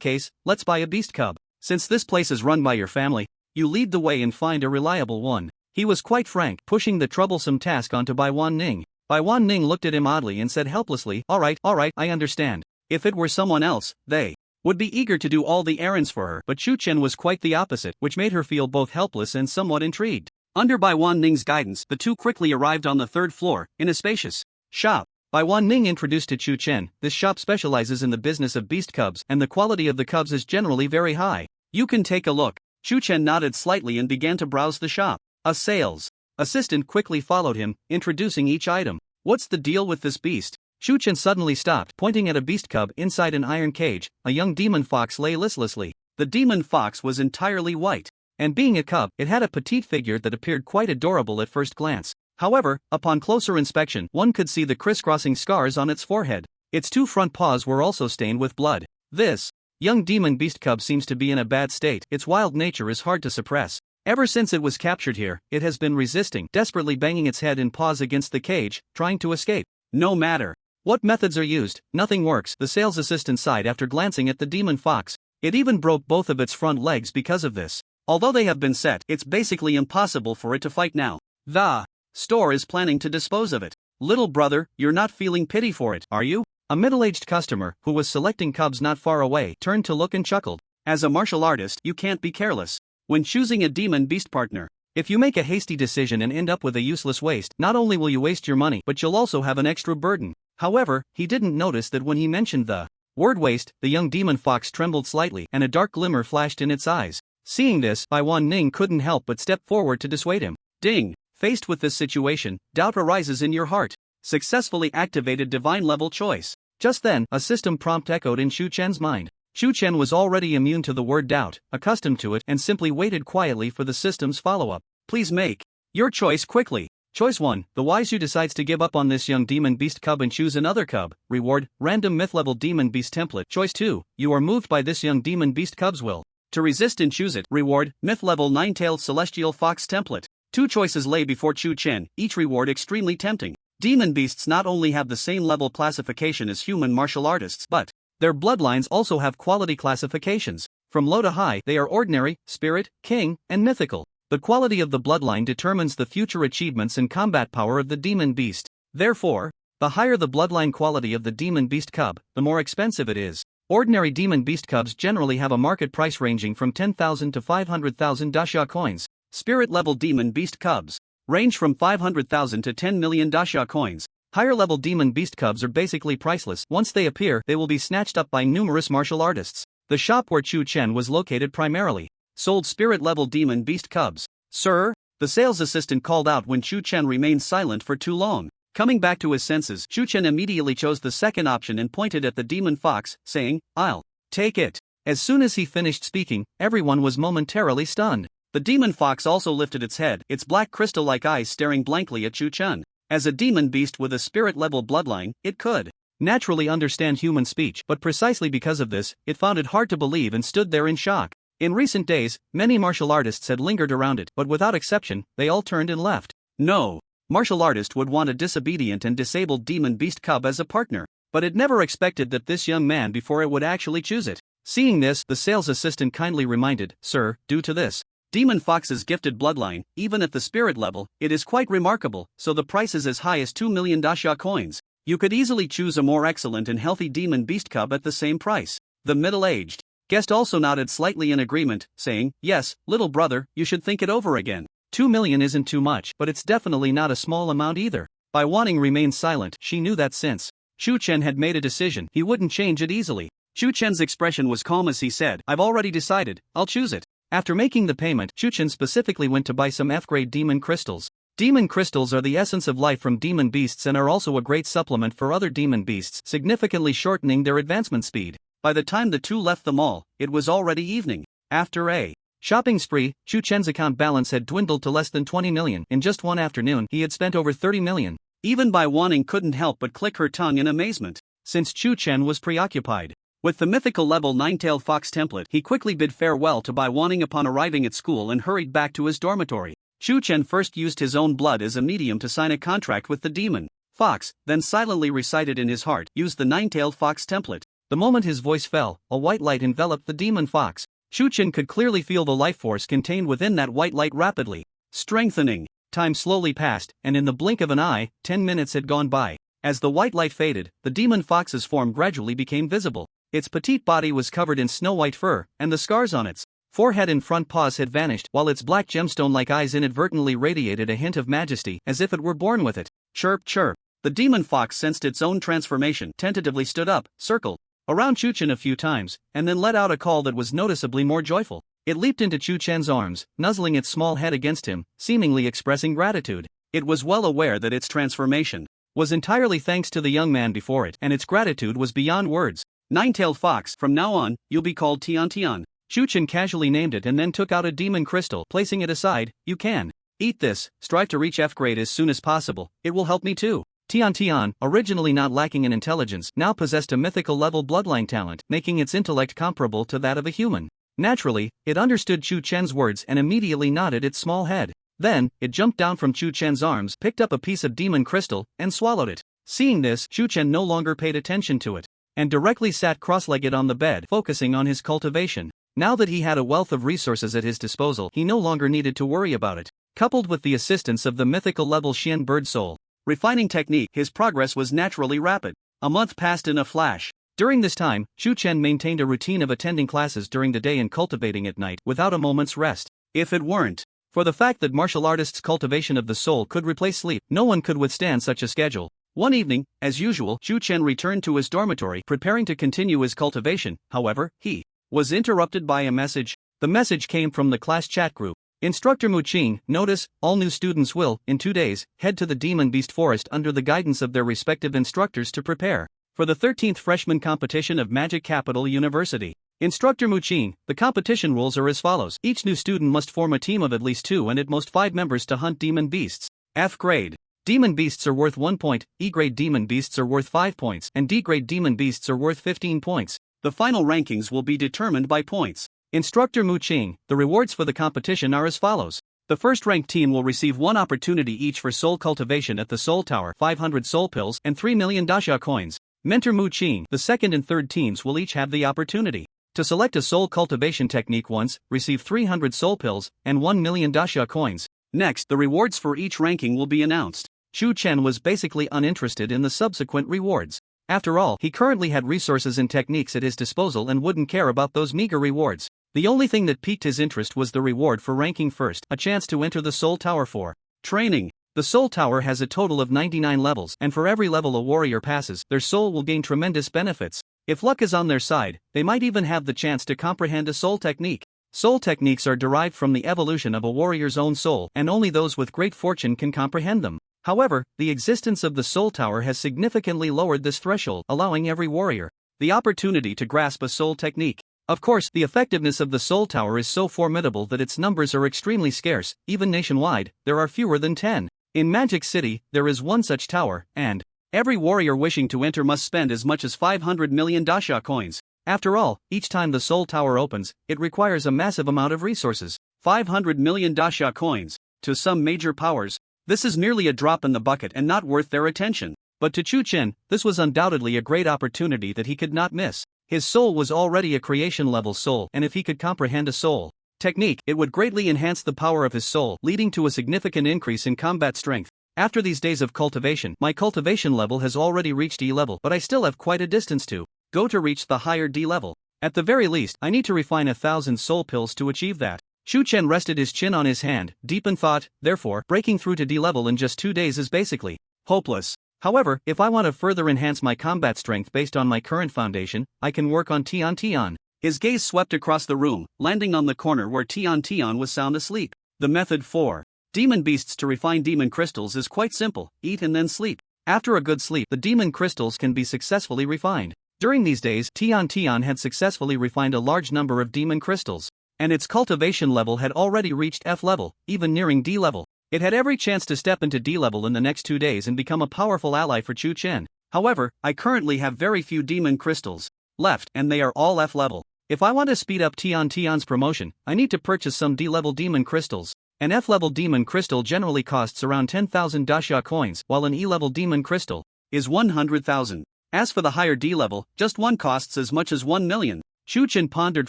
case, let's buy a beast cub. Since this place is run by your family, you lead the way and find a reliable one. He was quite frank, pushing the troublesome task onto Waning. Waning looked at him oddly and said helplessly, all right, I understand. If it were someone else, they would be eager to do all the errands for her, but Tiu Chen was quite the opposite, which made her feel both helpless and somewhat intrigued. Under Waning's guidance, the two quickly arrived on the third floor, in a spacious shop. Waning introduced to Tiu Chen, this shop specializes in the business of beast cubs, and the quality of the cubs is generally very high. You can take a look. Tiu Chen nodded slightly and began to browse the shop. A sales assistant quickly followed him, introducing each item. What's the deal with this beast? Tiu Chen suddenly stopped, pointing at a beast cub inside an iron cage. A young demon fox lay listlessly. The demon fox was entirely white, and being a cub, it had a petite figure that appeared quite adorable at first glance. However, upon closer inspection, one could see the crisscrossing scars on its forehead. Its two front paws were also stained with blood. This young demon beast cub seems to be in a bad state. Its wild nature is hard to suppress. Ever since it was captured here, it has been resisting, desperately banging its head and paws against the cage, trying to escape. No matter what methods are used, nothing works, the sales assistant sighed after glancing at the demon fox. It even broke both of its front legs because of this. Although they have been set, it's basically impossible for it to fight now. The store is planning to dispose of it. Little brother, you're not feeling pity for it, are you? A middle-aged customer, who was selecting cubs not far away, turned to look and chuckled. As a martial artist, you can't be careless when choosing a demon beast partner. If you make a hasty decision and end up with a useless waste, not only will you waste your money, but you'll also have an extra burden. However, he didn't notice that when he mentioned the word waste, the young demon fox trembled slightly, and a dark glimmer flashed in its eyes. Seeing this, Waning couldn't help but step forward to dissuade him. Ding! Faced with this situation, doubt arises in your heart. Successfully activated divine level choice. Just then, a system prompt echoed in Tiu Chen's mind. Tiu Chen was already immune to the word doubt, accustomed to it, and simply waited quietly for the system's follow-up. Please make your choice quickly. Choice 1. The wise you decides to give up on this young demon beast cub and choose another cub. Reward, random myth level demon beast template. Choice 2. You are moved by this young demon beast cub's will to resist and choose it. Reward, myth level 9-tailed celestial fox template. Two choices lay before Tiu Chen, each reward extremely tempting. Demon beasts not only have the same level classification as human martial artists, but their bloodlines also have quality classifications. From low to high, they are ordinary, spirit, king, and mythical. The quality of the bloodline determines the future achievements and combat power of the demon beast. Therefore, the higher the bloodline quality of the demon beast cub, the more expensive it is. Ordinary demon beast cubs generally have a market price ranging from 10,000 to 500,000 dasha coins. Spirit level demon beast cubs range from 500,000 to 10 million dasha coins. Higher level demon beast cubs are basically priceless. Once they appear, they will be snatched up by numerous martial artists. The shop where Tiu Chen was located primarily sold spirit level demon beast cubs. Sir? The sales assistant called out when Tiu Chen remained silent for too long. Coming back to his senses, Tiu Chen immediately chose the second option and pointed at the demon fox, saying, I'll take it. As soon as he finished speaking, everyone was momentarily stunned. The demon fox also lifted its head, its black crystal-like eyes staring blankly at Tiu Chen. As a demon beast with a spirit-level bloodline, it could naturally understand human speech, but precisely because of this, it found it hard to believe and stood there in shock. In recent days, many martial artists had lingered around it, but without exception, they all turned and left. No martial artist would want a disobedient and disabled demon beast cub as a partner, but it never expected that this young man before it would actually choose it. Seeing this, the sales assistant kindly reminded, Sir, due to this demon fox's gifted bloodline, even at the spirit level, it is quite remarkable, so the price is as high as 2 million dasha coins. You could easily choose a more excellent and healthy demon beast cub at the same price. The middle-aged guest also nodded slightly in agreement, saying, Yes, little brother, you should think it over again. 2 million isn't too much, but it's definitely not a small amount either. Waning remained silent. She knew that since Shu Chen had made a decision, he wouldn't change it easily. Shu Chen's expression was calm as he said, "I've already decided, I'll choose it." After making the payment, Shu Chen specifically went to buy some F-grade demon crystals. Demon crystals are the essence of life from demon beasts and are also a great supplement for other demon beasts, significantly shortening their advancement speed. By the time the two left the mall, it was already evening. After a shopping spree, Shu Chen's account balance had dwindled to less than 20 million. In just one afternoon, he had spent over 30 million. Even Waning couldn't help but click her tongue in amazement. Since Shu Chen was preoccupied with the mythical level 9-tailed fox template, he quickly bid farewell to Waning upon arriving at school and hurried back to his dormitory. Shu Chen first used his own blood as a medium to sign a contract with the demon fox, then silently recited in his heart, "Use the 9-tailed fox template." The moment his voice fell, a white light enveloped the demon fox. Shu Chen could clearly feel the life force contained within that white light rapidly strengthening. Time slowly passed, and in the blink of an eye, 10 minutes had gone by. As the white light faded, the demon fox's form gradually became visible. Its petite body was covered in snow-white fur, and the scars on its forehead and front paws had vanished, while its black gemstone-like eyes inadvertently radiated a hint of majesty, as if it were born with it. Chirp chirp. The demon fox sensed its own transformation, tentatively stood up, circled around Shu Chen a few times, and then let out a call that was noticeably more joyful. It leaped into Shu Chen's arms, nuzzling its small head against him, seemingly expressing gratitude. It was well aware that its transformation was entirely thanks to the young man before it, and its gratitude was beyond words. 9-tailed fox, from now on, you'll be called Tion Tion. Shu Chen casually named it and then took out a demon crystal, placing it aside. "You can eat this, strive to reach F grade as soon as possible, it will help me too." Tion Tion, originally not lacking in intelligence, now possessed a mythical level bloodline talent, making its intellect comparable to that of a human. Naturally, it understood Shu Chen's words and immediately nodded its small head. Then, it jumped down from Shu Chen's arms, picked up a piece of demon crystal, and swallowed it. Seeing this, Shu Chen no longer paid attention to it, and directly sat cross-legged on the bed, focusing on his cultivation. Now that he had a wealth of resources at his disposal, he no longer needed to worry about it. Coupled with the assistance of the mythical level Xian bird soul refining technique, his progress was naturally rapid. A month passed in a flash. During this time, Shu Chen maintained a routine of attending classes during the day and cultivating at night, without a moment's rest. If it weren't for the fact that martial artists' cultivation of the soul could replace sleep, no one could withstand such a schedule. One evening, as usual, Shu Chen returned to his dormitory, preparing to continue his cultivation. However, he was interrupted by a message. The message came from the class chat group. Instructor Mu Qing, notice, all new students will, in 2 days, head to the Demon Beast Forest under the guidance of their respective instructors to prepare for the 13th freshman competition of Magic Capital University. Instructor Mu Qing, the competition rules are as follows. Each new student must form a team of at least 2 and at most 5 members to hunt demon beasts. F grade demon beasts are worth 1 point, E grade demon beasts are worth 5 points, and D grade demon beasts are worth 15 points. The final rankings will be determined by points. Instructor Mu Qing, the rewards for the competition are as follows. The first-ranked team will receive 1 opportunity each for soul cultivation at the Soul Tower, 500 soul pills, and 3 million dasha coins. Mentor Mu Qing, the second and third teams will each have the opportunity to select a soul cultivation technique once, receive 300 soul pills, and 1 million dasha coins. Next, the rewards for each ranking will be announced. Shu Chen was basically uninterested in the subsequent rewards. After all, he currently had resources and techniques at his disposal and wouldn't care about those meager rewards. The only thing that piqued his interest was the reward for ranking first, a chance to enter the Soul Tower for training. The Soul Tower has a total of 99 levels, and for every level a warrior passes, their soul will gain tremendous benefits. If luck is on their side, they might even have the chance to comprehend a soul technique. Soul techniques are derived from the evolution of a warrior's own soul, and only those with great fortune can comprehend them. However, the existence of the Soul Tower has significantly lowered this threshold, allowing every warrior the opportunity to grasp a soul technique. Of course, the effectiveness of the Soul Tower is so formidable that its numbers are extremely scarce. Even nationwide, there are fewer than 10. In Magic City, there is 1 such tower, and every warrior wishing to enter must spend as much as 500 million dasha coins. After all, each time the Soul Tower opens, it requires a massive amount of resources. 500 million dasha coins. To some major powers, this is merely a drop in the bucket and not worth their attention. But to Shu Chen, this was undoubtedly a great opportunity that he could not miss. His soul was already a creation-level soul, and if he could comprehend a soul technique, it would greatly enhance the power of his soul, leading to a significant increase in combat strength. After these days of cultivation, my cultivation level has already reached E level, but I still have quite a distance to go to reach the higher D level. At the very least, I need to refine 1,000 soul pills to achieve that. Shu Chen rested his chin on his hand, deep in thought. Therefore, breaking through to D level in just 2 days is basically hopeless. However, if I want to further enhance my combat strength based on my current foundation, I can work on Tion Tion. His gaze swept across the room, landing on the corner where Tion Tion was sound asleep. The method for demon beasts to refine demon crystals is quite simple: eat and then sleep. After a good sleep, the demon crystals can be successfully refined. During these days, Tion Tion had successfully refined a large number of demon crystals, and its cultivation level had already reached F level, even nearing D level. It had every chance to step into D level in the next 2 days and become a powerful ally for Shu Chen. However, I currently have very few demon crystals left, and they are all F level. If I want to speed up Tion Tion's promotion, I need to purchase some D level demon crystals. An F level demon crystal generally costs around 10,000 dasha coins, while an E level demon crystal is 100,000. As for the higher D level, just one costs as much as 1 million. Shu Chen pondered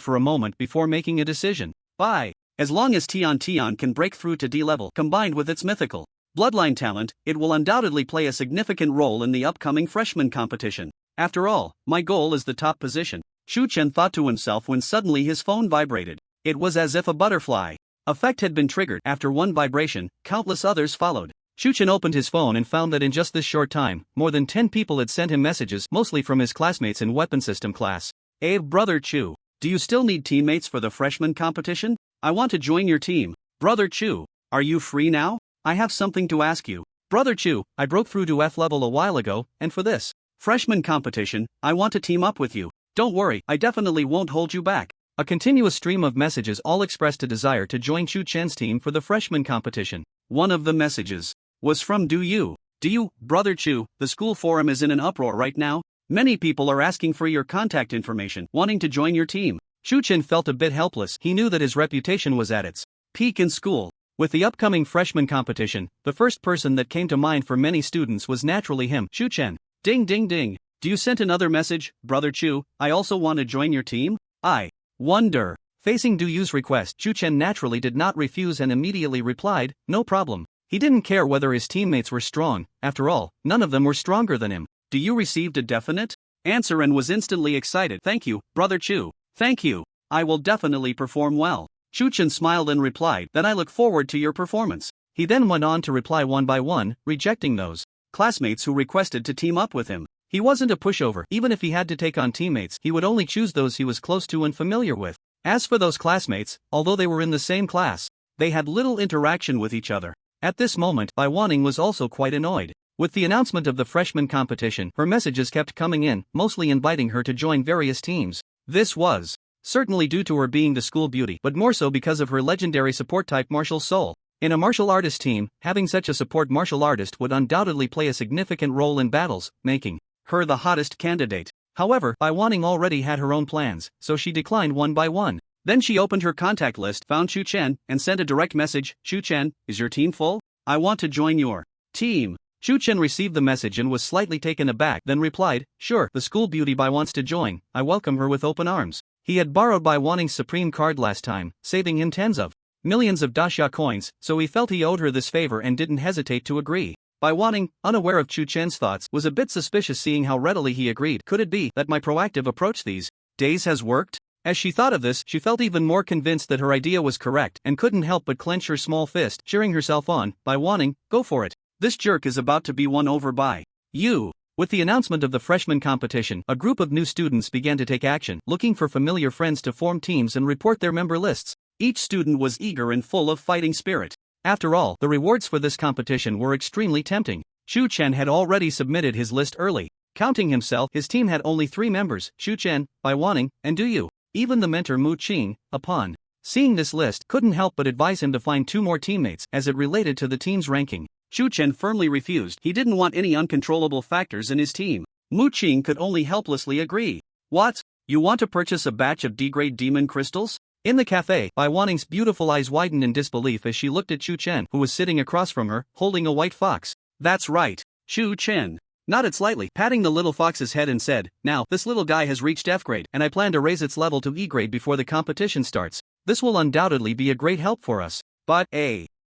for a moment before making a decision. As long as Tion Tion can break through to D level, combined with its mythical bloodline talent, it will undoubtedly play a significant role in the upcoming freshman competition. After all, my goal is the top position, Shu Chen thought to himself when suddenly his phone vibrated. It was as if a butterfly effect had been triggered. After one vibration, countless others followed. Shu Chen opened his phone and found that in just this short time, more than 10 people had sent him messages, mostly from his classmates in weapon system class. Hey, Brother Chu, do you still need teammates for the freshman competition? I want to join your team. Brother Chu, are you free now? I have something to ask you. Brother Chu, I broke through to F level a while ago, and for this freshman competition, I want to team up with you. Don't worry, I definitely won't hold you back. A continuous stream of messages all expressed a desire to join Shu Chen's team for the freshman competition. One of the messages was from Do You, Brother Chu, the school forum is in an uproar right now. Many people are asking for your contact information, wanting to join your team. Shu Chen felt a bit helpless. He knew that his reputation was at its peak in school. With the upcoming freshman competition, the first person that came to mind for many students was naturally him, Shu Chen. Ding ding ding. Do you send another message, Brother Chu? I also want to join your team? I wonder. Facing Du Yu's request, Shu Chen naturally did not refuse and immediately replied, no problem. He didn't care whether his teammates were strong. After all, none of them were stronger than him. Du Yu received a definite answer and was instantly excited. Thank you, Brother Chu. Thank you. I will definitely perform well. Shu Chen smiled and replied, then I look forward to your performance. He then went on to reply one by one, rejecting those classmates who requested to team up with him. He wasn't a pushover. Even if he had to take on teammates, he would only choose those he was close to and familiar with. As for those classmates, although they were in the same class, they had little interaction with each other. At this moment, Waning was also quite annoyed. With the announcement of the freshman competition, her messages kept coming in, mostly inviting her to join various teams. This was certainly due to her being the school beauty, but more so because of her legendary support-type martial soul. In a martial artist team, having such a support martial artist would undoubtedly play a significant role in battles, making her the hottest candidate. However, Waning already had her own plans, so she declined one by one. Then she opened her contact list, found Shu Chen, and sent a direct message. Shu Chen, is your team full? I want to join your team. Shu Chen received the message and was slightly taken aback, then replied, sure, the school beauty wants to join. I welcome her with open arms. He had borrowed Waning's supreme card last time, saving him tens of millions of dasha coins, so he felt he owed her this favor and didn't hesitate to agree. Waning, unaware of Shu Chen's thoughts, was a bit suspicious seeing how readily he agreed. Could it be that my proactive approach these days has worked? As she thought of this, she felt even more convinced that her idea was correct and couldn't help but clench her small fist, cheering herself on. Waning, go for it. This jerk is about to be won over by you. With the announcement of the freshman competition, a group of new students began to take action, looking for familiar friends to form teams and report their member lists. Each student was eager and full of fighting spirit. After all, the rewards for this competition were extremely tempting. Shu Chen had already submitted his list early. Counting himself, his team had only 3 members, Shu Chen, Waning, and Du Yu. Even the mentor Mu Qing, upon seeing this list, couldn't help but advise him to find 2 more teammates as it related to the team's ranking. Shu Chen firmly refused. He didn't want any uncontrollable factors in his team. Mu Qing could only helplessly agree. What? You want to purchase a batch of D-grade demon crystals? In the cafe, Waning's beautiful eyes widened in disbelief as she looked at Shu Chen, who was sitting across from her, holding a white fox. That's right. Shu Chen nodded slightly, patting the little fox's head and said, now, this little guy has reached F grade, and I plan to raise its level to E grade before the competition starts. This will undoubtedly be a great help for us. But,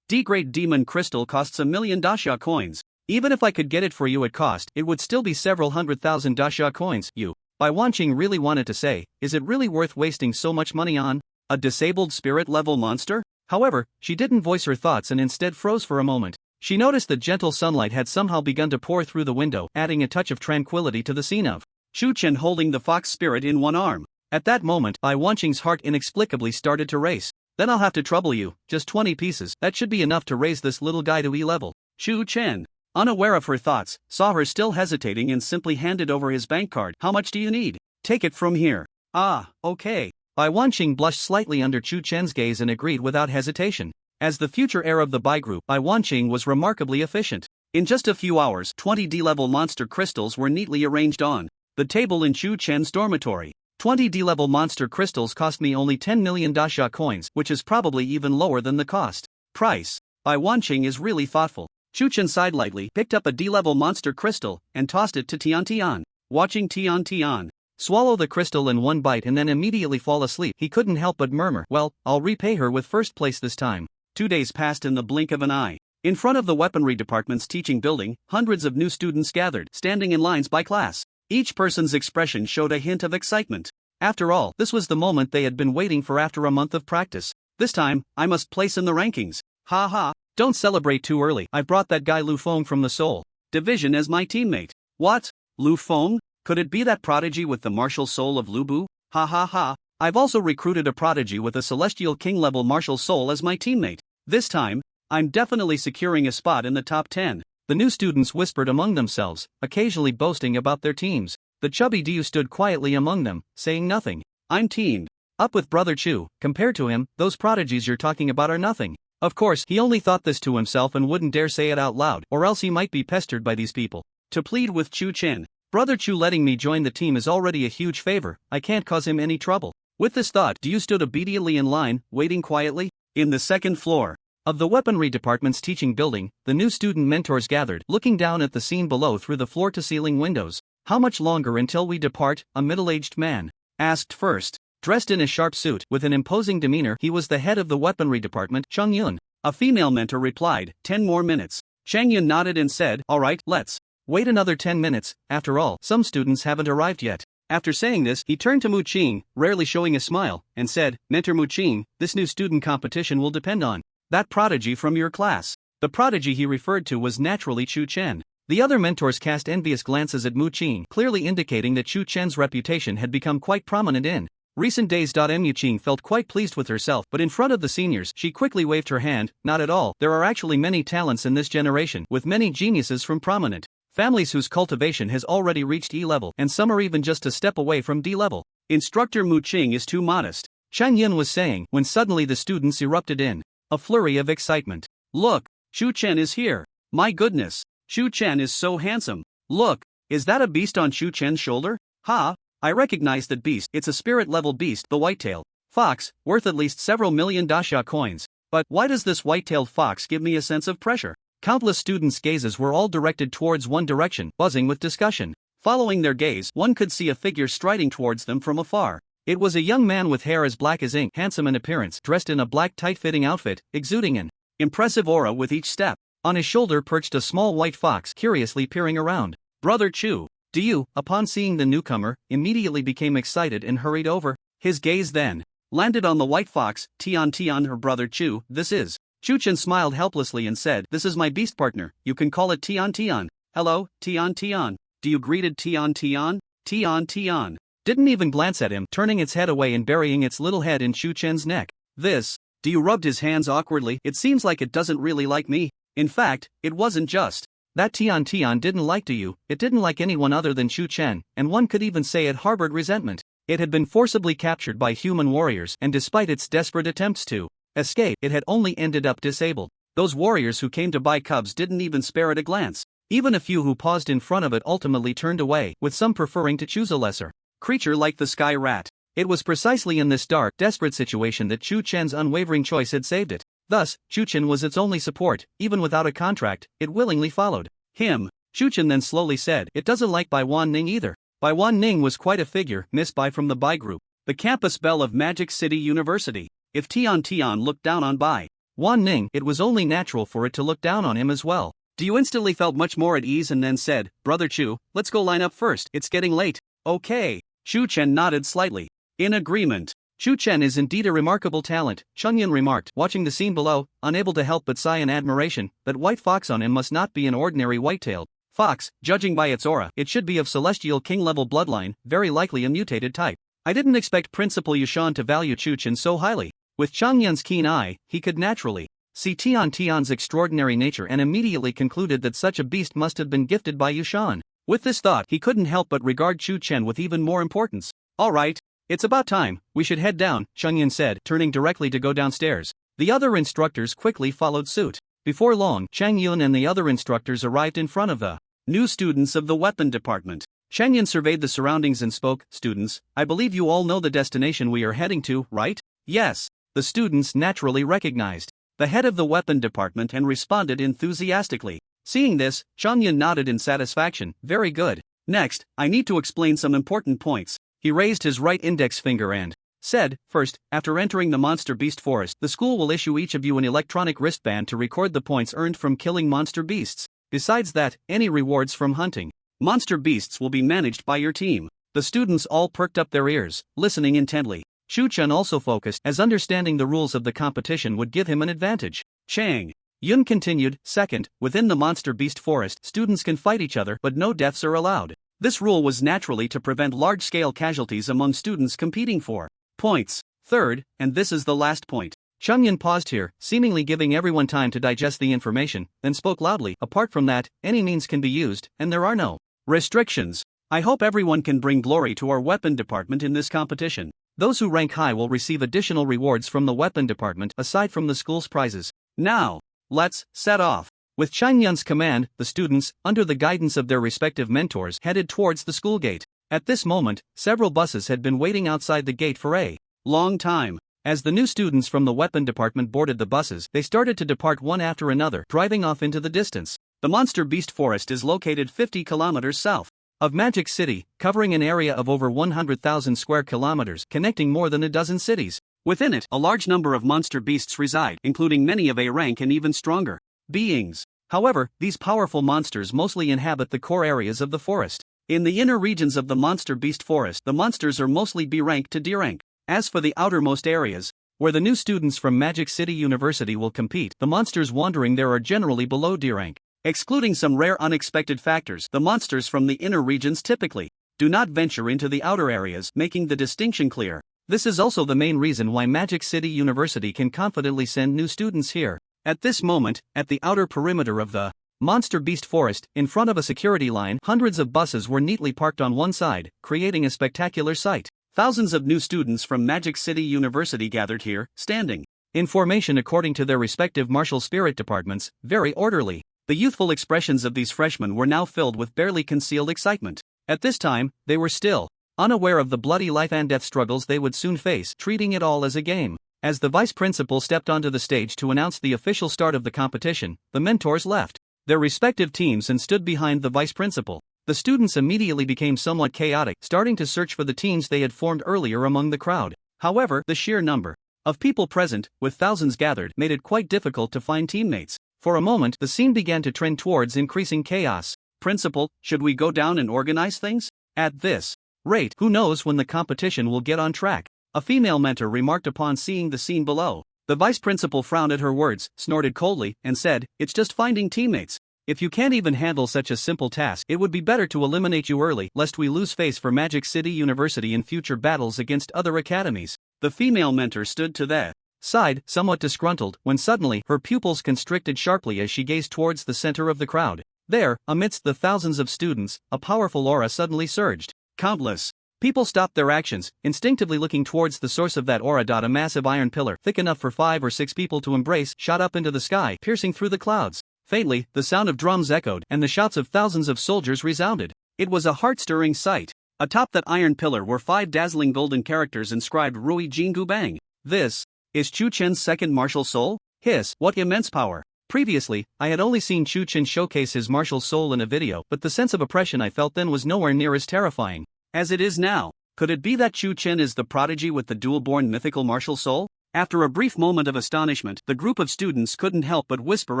D-grade demon crystal costs 1 million dasha coins. Even if I could get it for you at cost, it would still be several 100,000 dasha coins. Waning really wanted to say, is it really worth wasting so much money on? A disabled spirit-level monster? However, she didn't voice her thoughts and instead froze for a moment. She noticed that gentle sunlight had somehow begun to pour through the window, adding a touch of tranquility to the scene of Chu Chen holding the fox spirit in one arm. At that moment, Bai Wanqing's heart inexplicably started to race. Then I'll have to trouble you, just 20 pieces, that should be enough to raise this little guy to E level. Chu Chen, unaware of her thoughts, saw her still hesitating and simply handed over his bank card. How much do you need? Take it from here. Ah, okay. Bai Wanqing blushed slightly under Chu Chen's gaze and agreed without hesitation. As the future heir of the Bai group, Bai Wanqing was remarkably efficient. In just a few hours, 20 D-level monster crystals were neatly arranged on the table in Chu Chen's dormitory. 20 D-level monster crystals cost me only 10 million dasha coins, which is probably even lower than the cost price. Bai Wanqing is really thoughtful. Chu Chen sighed lightly, picked up a D-level monster crystal, and tossed it to Tion Tion. Watching Tion Tion swallow the crystal in one bite and then immediately fall asleep, he couldn't help but murmur, well, I'll repay her with first place this time. 2 days passed in the blink of an eye. In front of the weaponry department's teaching building, hundreds of new students gathered, standing in lines by class. Each person's expression showed a hint of excitement. After all, this was the moment they had been waiting for after a month of practice. This time, I must place in the rankings. Ha ha, don't celebrate too early. I've brought that guy Lu Feng from the Seoul Division as my teammate. What? Lu Feng? Could it be that prodigy with the martial soul of Lu Bu? Ha ha ha. I've also recruited a prodigy with a celestial king-level martial soul as my teammate. This time, I'm definitely securing a spot in the top 10. The new students whispered among themselves, occasionally boasting about their teams. The chubby Diu stood quietly among them, saying nothing. I'm teamed up with Brother Chu. Compared to him, those prodigies you're talking about are nothing. Of course, he only thought this to himself and wouldn't dare say it out loud, or else he might be pestered by these people. To plead with Chu Chen, Brother Chu letting me join the team is already a huge favor, I can't cause him any trouble. With this thought, Diu stood obediently in line, waiting quietly. In the second floor of the weaponry department's teaching building, the new student mentors gathered, looking down at the scene below through the floor-to-ceiling windows. How much longer until we depart? A middle-aged man asked first. Dressed in a sharp suit, with an imposing demeanor, he was the head of the weaponry department, Chang Yun. A female mentor replied, 10 more minutes. Chang Yun nodded and said, alright, let's wait another 10 minutes, after all, some students haven't arrived yet. After saying this, he turned to Mu Qing, rarely showing a smile, and said, Mentor Mu Qing, this new student competition will depend on that prodigy from your class. The prodigy he referred to was naturally Chu Chen. The other mentors cast envious glances at Mu Qing, clearly indicating that Chu Chen's reputation had become quite prominent in recent days. Mu Qing felt quite pleased with herself, but in front of the seniors, she quickly waved her hand. Not at all, there are actually many talents in this generation, with many geniuses from prominent families whose cultivation has already reached E level, and some are even just a step away from D level. Instructor Mu Qing is too modest, Chang Yun was saying, when suddenly the students erupted in a flurry of excitement. Look, Chu Chen is here. My goodness, Chu Chen is so handsome. Look, is that a beast on Chu Chen's shoulder? Ha, I recognize that beast. It's a spirit-level beast, the white-tailed fox, worth at least several million dasha coins. But why does this white-tailed fox give me a sense of pressure? Countless students' gazes were all directed towards one direction, buzzing with discussion. Following their gaze, one could see a figure striding towards them from afar. It was a young man with hair as black as ink, handsome in appearance, dressed in a black tight-fitting outfit, exuding an impressive aura with each step. On his shoulder perched a small white fox, curiously peering around. Brother Chu, Diu, upon seeing the newcomer, immediately became excited and hurried over. His gaze then landed on the white fox. Tion Tion, her brother Chu, this is. Chu Chen smiled helplessly and said, this is my beast partner, you can call it Tion Tion. Hello, Tion Tion. Diu greeted Tion Tion. Tion Tion didn't even glance at him, turning its head away and burying its little head in Chu Chen's neck. This. Diu rubbed his hands awkwardly. It seems like it doesn't really like me. In fact, it wasn't just that Tion Tion didn't like Diu, it didn't like anyone other than Chu Chen, and one could even say it harbored resentment. It had been forcibly captured by human warriors, and despite its desperate attempts to escape, it had only ended up disabled. Those warriors who came to buy cubs didn't even spare it a glance. Even a few who paused in front of it ultimately turned away, with some preferring to choose a lesser creature like the sky rat. It was precisely in this dark, desperate situation that Chu Chen's unwavering choice had saved it. Thus, Chu Chen was its only support. Even without a contract, it willingly followed him. Chu Chen then slowly said, it doesn't like Bai Wanning either. Bai Wanning was quite a figure, Miss Bai from the Bai group, the campus belle of Magic City University. If Tion Tion looked down on Bai Wanning, it was only natural for it to look down on him as well. Diu instantly felt much more at ease and then said, Brother Chu, let's go line up first, it's getting late. Okay. Chu Chen nodded slightly. In agreement. Chu Chen is indeed a remarkable talent, Tion Tion remarked, watching the scene below, unable to help but sigh in admiration. That white fox on him must not be an ordinary white-tailed fox, judging by its aura. It should be of celestial king-level bloodline, very likely a mutated type. I didn't expect Principal Yushan to value Chu Chen so highly. With Tion Yun's keen eye, he could naturally see Tion Tion's extraordinary nature and immediately concluded that such a beast must have been gifted by Yushan. With this thought, he couldn't help but regard Chu Chen with even more importance. Alright, it's about time, we should head down, Tion Yin said, turning directly to go downstairs. The other instructors quickly followed suit. Before long, Chang Yun and the other instructors arrived in front of the new students of the weapon department. Chang Yun surveyed the surroundings and spoke, "Students, I believe you all know the destination we are heading to, right?" Yes. The students naturally recognized the head of the weapon department and responded enthusiastically. Seeing this, Chang Yun nodded in satisfaction. Very good. Next, I need to explain some important points. He raised his right index finger and said, "First, after entering the monster beast forest, the school will issue each of you an electronic wristband to record the points earned from killing monster beasts. Besides that, any rewards from hunting monster beasts will be managed by your team." The students all perked up their ears, listening intently. Chu Chen also focused, as understanding the rules of the competition would give him an advantage. Chang Yun continued, "Second, within the monster beast forest, students can fight each other but no deaths are allowed. This rule was naturally to prevent large-scale casualties among students competing for points. Third, and this is the last point." Chang Yun paused here, seemingly giving everyone time to digest the information, then spoke loudly, "Apart from that, any means can be used, and there are no restrictions. I hope everyone can bring glory to our weapon department in this competition. Those who rank high will receive additional rewards from the weapon department aside from the school's prizes. Now, let's set off." With Chang Yun's command, the students, under the guidance of their respective mentors, headed towards the school gate. At this moment, several buses had been waiting outside the gate for a long time. As the new students from the weapon department boarded the buses, they started to depart one after another, driving off into the distance. The monster beast forest is located 50 kilometers south of Magic City, covering an area of over 100,000 square kilometers, connecting more than a dozen cities. Within it, a large number of monster beasts reside, including many of A rank and even stronger beings. However, these powerful monsters mostly inhabit the core areas of the forest. In the inner regions of the monster beast forest, the monsters are mostly B rank to D rank. As for the outermost areas, where the new students from Magic City University will compete, the monsters wandering there are generally below D rank. Excluding some rare unexpected factors, the monsters from the inner regions typically do not venture into the outer areas, making the distinction clear. This is also the main reason why Magic City University can confidently send new students here. At this moment, at the outer perimeter of the monster beast forest, in front of a security line, hundreds of buses were neatly parked on one side, creating a spectacular sight. Thousands of new students from Magic City University gathered here, standing in formation according to their respective martial spirit departments, very orderly. The youthful expressions of these freshmen were now filled with barely concealed excitement. At this time, they were still unaware of the bloody life and death struggles they would soon face, treating it all as a game. As the vice principal stepped onto the stage to announce the official start of the competition, the mentors left their respective teams and stood behind the vice principal. The students immediately became somewhat chaotic, starting to search for the teams they had formed earlier among the crowd. However, the sheer number of people present, with thousands gathered, made it quite difficult to find teammates. For a moment, the scene began to trend towards increasing chaos. "Principal, should we go down and organize things? At this rate, who knows when the competition will get on track?" a female mentor remarked upon seeing the scene below. The vice principal frowned at her words, snorted coldly, and said, "It's just finding teammates. If you can't even handle such a simple task, it would be better to eliminate you early, lest we lose face for Magic City University in future battles against other academies." The female mentor stood to the side, somewhat disgruntled, when suddenly, her pupils constricted sharply as she gazed towards the center of the crowd. There, amidst the thousands of students, a powerful aura suddenly surged. Countless people stopped their actions, instinctively looking towards the source of that aura. A massive iron pillar, thick enough for 5 or 6 people to embrace, shot up into the sky, piercing through the clouds. Faintly, the sound of drums echoed, and the shouts of thousands of soldiers resounded. It was a heart-stirring sight. Atop that iron pillar were 5 dazzling golden characters inscribed Rui Jingu Bang. "This is Chu Chen's second martial soul? Hiss, what immense power." Previously, I had only seen Chu Chen showcase his martial soul in a video, but the sense of oppression I felt then was nowhere near as terrifying as it is now. Could it be that Chu Chen is the prodigy with the dual-born mythical martial soul? After a brief moment of astonishment, the group of students couldn't help but whisper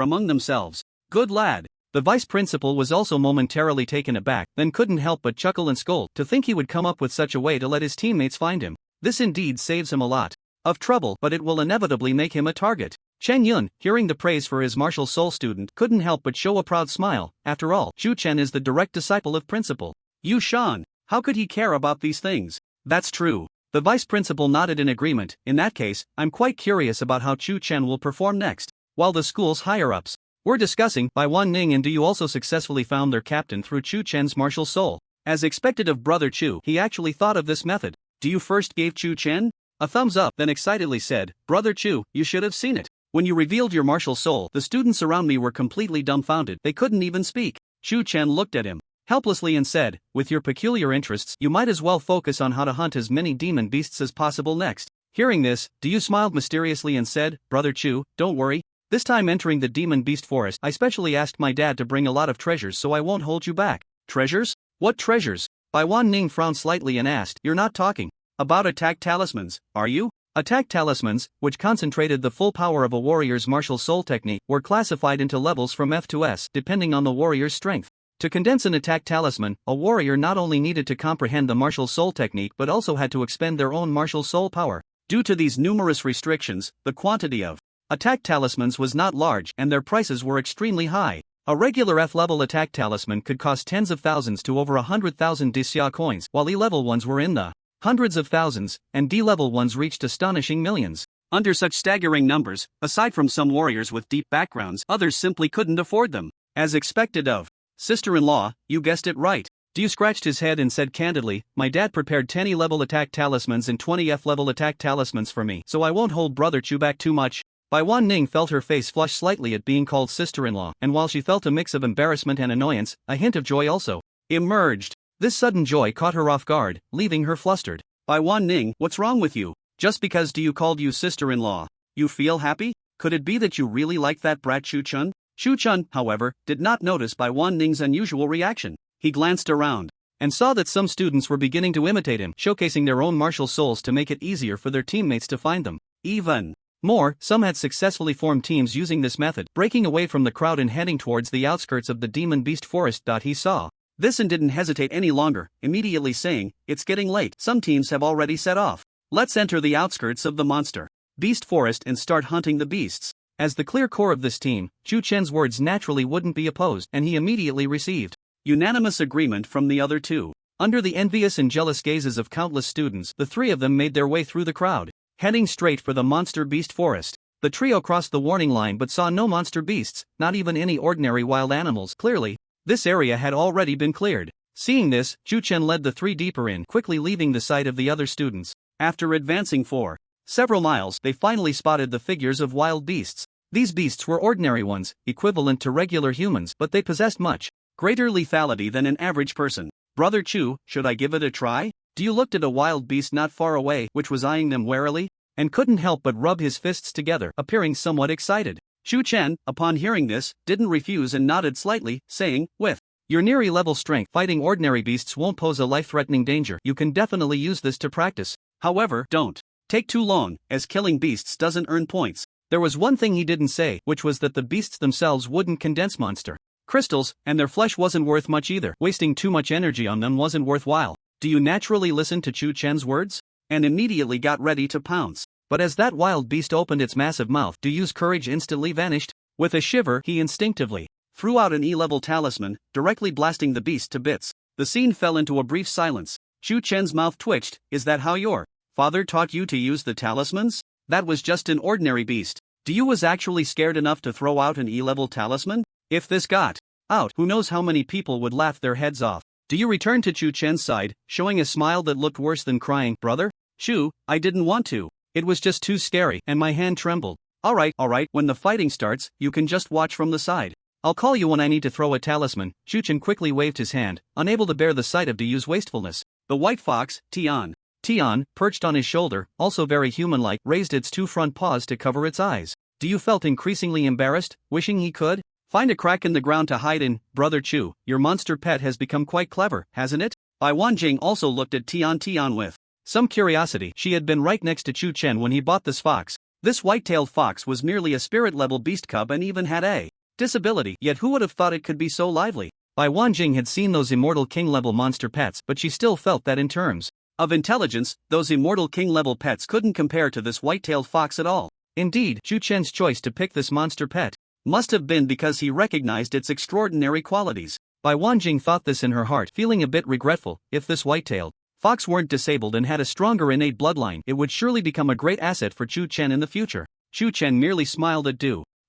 among themselves, "Good lad." The vice principal was also momentarily taken aback, then couldn't help but chuckle and scold to think he would come up with such a way to let his teammates find him. This indeed saves him a lot of trouble, but it will inevitably make him a target. Chen Yun, hearing the praise for his martial soul student, couldn't help but show a proud smile. After all, Chu Chen is the direct disciple of Principal Yu Shan. How could he care about these things? That's true. The vice principal nodded in agreement. In that case, I'm quite curious about how Chu Chen will perform next. While the school's higher-ups were discussing, Bai Waning and Du also successfully found their captain through Chu Chen's martial soul. As expected of Brother Chu, he actually thought of this method. Do you first gave Chu Chen a thumbs up, then excitedly said, Brother Chu, you should have seen it. When you revealed your martial soul, the students around me were completely dumbfounded. They couldn't even speak. Chu Chen looked at him helplessly and said, with your peculiar interests, you might as well focus on how to hunt as many demon beasts as possible next. Hearing this, Du smiled mysteriously and said, Brother Chu, don't worry. This time entering the demon beast forest, I specially asked my dad to bring a lot of treasures, so I won't hold you back. Treasures? What treasures? Bai Waning frowned slightly and asked, You're not talking about attack talismans, are you? Attack talismans, which concentrated the full power of a warrior's martial soul technique, were classified into levels from F to S depending on the warrior's strength. To condense an attack talisman, a warrior not only needed to comprehend the martial soul technique but also had to expend their own martial soul power. Due to these numerous restrictions, the quantity of attack talismans was not large and their prices were extremely high. A regular F-level attack talisman could cost tens of thousands to over 100,000 Xia coins, while E-level ones were in the hundreds of thousands, and D-level ones reached astonishing millions. Under such staggering numbers, aside from some warriors with deep backgrounds, others simply couldn't afford them. As expected of sister-in-law, you guessed it right. Du scratched his head and said candidly, my dad prepared 10 E-level attack talismans and 20 F-level attack talismans for me, so I won't hold Brother Chu back too much. Bai Waning felt her face flush slightly at being called sister-in-law, and while she felt a mix of embarrassment and annoyance, a hint of joy also emerged. This sudden joy caught her off guard, leaving her flustered. Bai Waning, what's wrong with you? Just because Du called you sister-in-law, you feel happy? Could it be that you really like that brat Chu Chun? Chu Chun, however, did not notice Bai Waning's unusual reaction. He glanced around and saw that some students were beginning to imitate him, showcasing their own martial souls to make it easier for their teammates to find them. Even more, some had successfully formed teams using this method, breaking away from the crowd and heading towards the outskirts of the demon beast forest. He saw this and didn't hesitate any longer, immediately saying, it's getting late. Some teams have already set off. Let's enter the outskirts of the monster beast forest and start hunting the beasts. As the clear core of this team, Chu Chen's words naturally wouldn't be opposed, and he immediately received unanimous agreement from the other two. Under the envious and jealous gazes of countless students, the three of them made their way through the crowd, heading straight for the monster beast forest. The trio crossed the warning line but saw no monster beasts, not even any ordinary wild animals. Clearly, this area had already been cleared. Seeing this, Chu Chen led the three deeper in, quickly leaving the sight of the other students. After advancing for several miles, they finally spotted the figures of wild beasts. These beasts were ordinary ones, equivalent to regular humans, but they possessed much greater lethality than an average person. Brother Chu, should I give it a try? Du looked at a wild beast not far away, which was eyeing them warily, and couldn't help but rub his fists together, appearing somewhat excited. Chu Chen, upon hearing this, didn't refuse and nodded slightly, saying, with your near E-level strength, fighting ordinary beasts won't pose a life-threatening danger. You can definitely use this to practice. However, don't take too long, as killing beasts doesn't earn points. There was one thing he didn't say, which was that the beasts themselves wouldn't condense monster crystals, and their flesh wasn't worth much either. Wasting too much energy on them wasn't worthwhile. Do you naturally listen to Chu Chen's words? And immediately got ready to pounce. But as that wild beast opened its massive mouth, Du's courage instantly vanished. With a shiver, he instinctively threw out an E-level talisman, directly blasting the beast to bits. The scene fell into a brief silence. Chu Chen's mouth twitched. Is that how your father taught you to use the talismans? That was just an ordinary beast. Du was actually scared enough to throw out an E-level talisman? If this got out, who knows how many people would laugh their heads off. Du returned to Chu Chen's side, showing a smile that looked worse than crying. Brother Chu, I didn't want to. It was just too scary, and my hand trembled. Alright, when the fighting starts, you can just watch from the side. I'll call you when I need to throw a talisman. Chu Chen quickly waved his hand, unable to bear the sight of Du's wastefulness. The white fox, Tion Tion, perched on his shoulder, also very human-like, raised its two front paws to cover its eyes. Du felt increasingly embarrassed, wishing he could find a crack in the ground to hide in. Brother Chu, your monster pet has become quite clever, hasn't it? Bai Wanjing also looked at Tion Tion with some curiosity. She had been right next to Chu Chen when he bought this fox. This white-tailed fox was merely a spirit-level beast cub and even had a disability, yet who would have thought it could be so lively? Bai Wanjing had seen those immortal king-level monster pets, but she still felt that in terms Of intelligence, those immortal king-level pets couldn't compare to this white-tailed fox at all. Indeed, Chu Chen's choice to pick this monster pet must have been because he recognized its extraordinary qualities. Bai Wanjing thought this in her heart, feeling a bit regretful. If this white-tailed fox weren't disabled and had a stronger innate bloodline, it would surely become a great asset for Chu Chen in the future. Chu Chen merely smiled at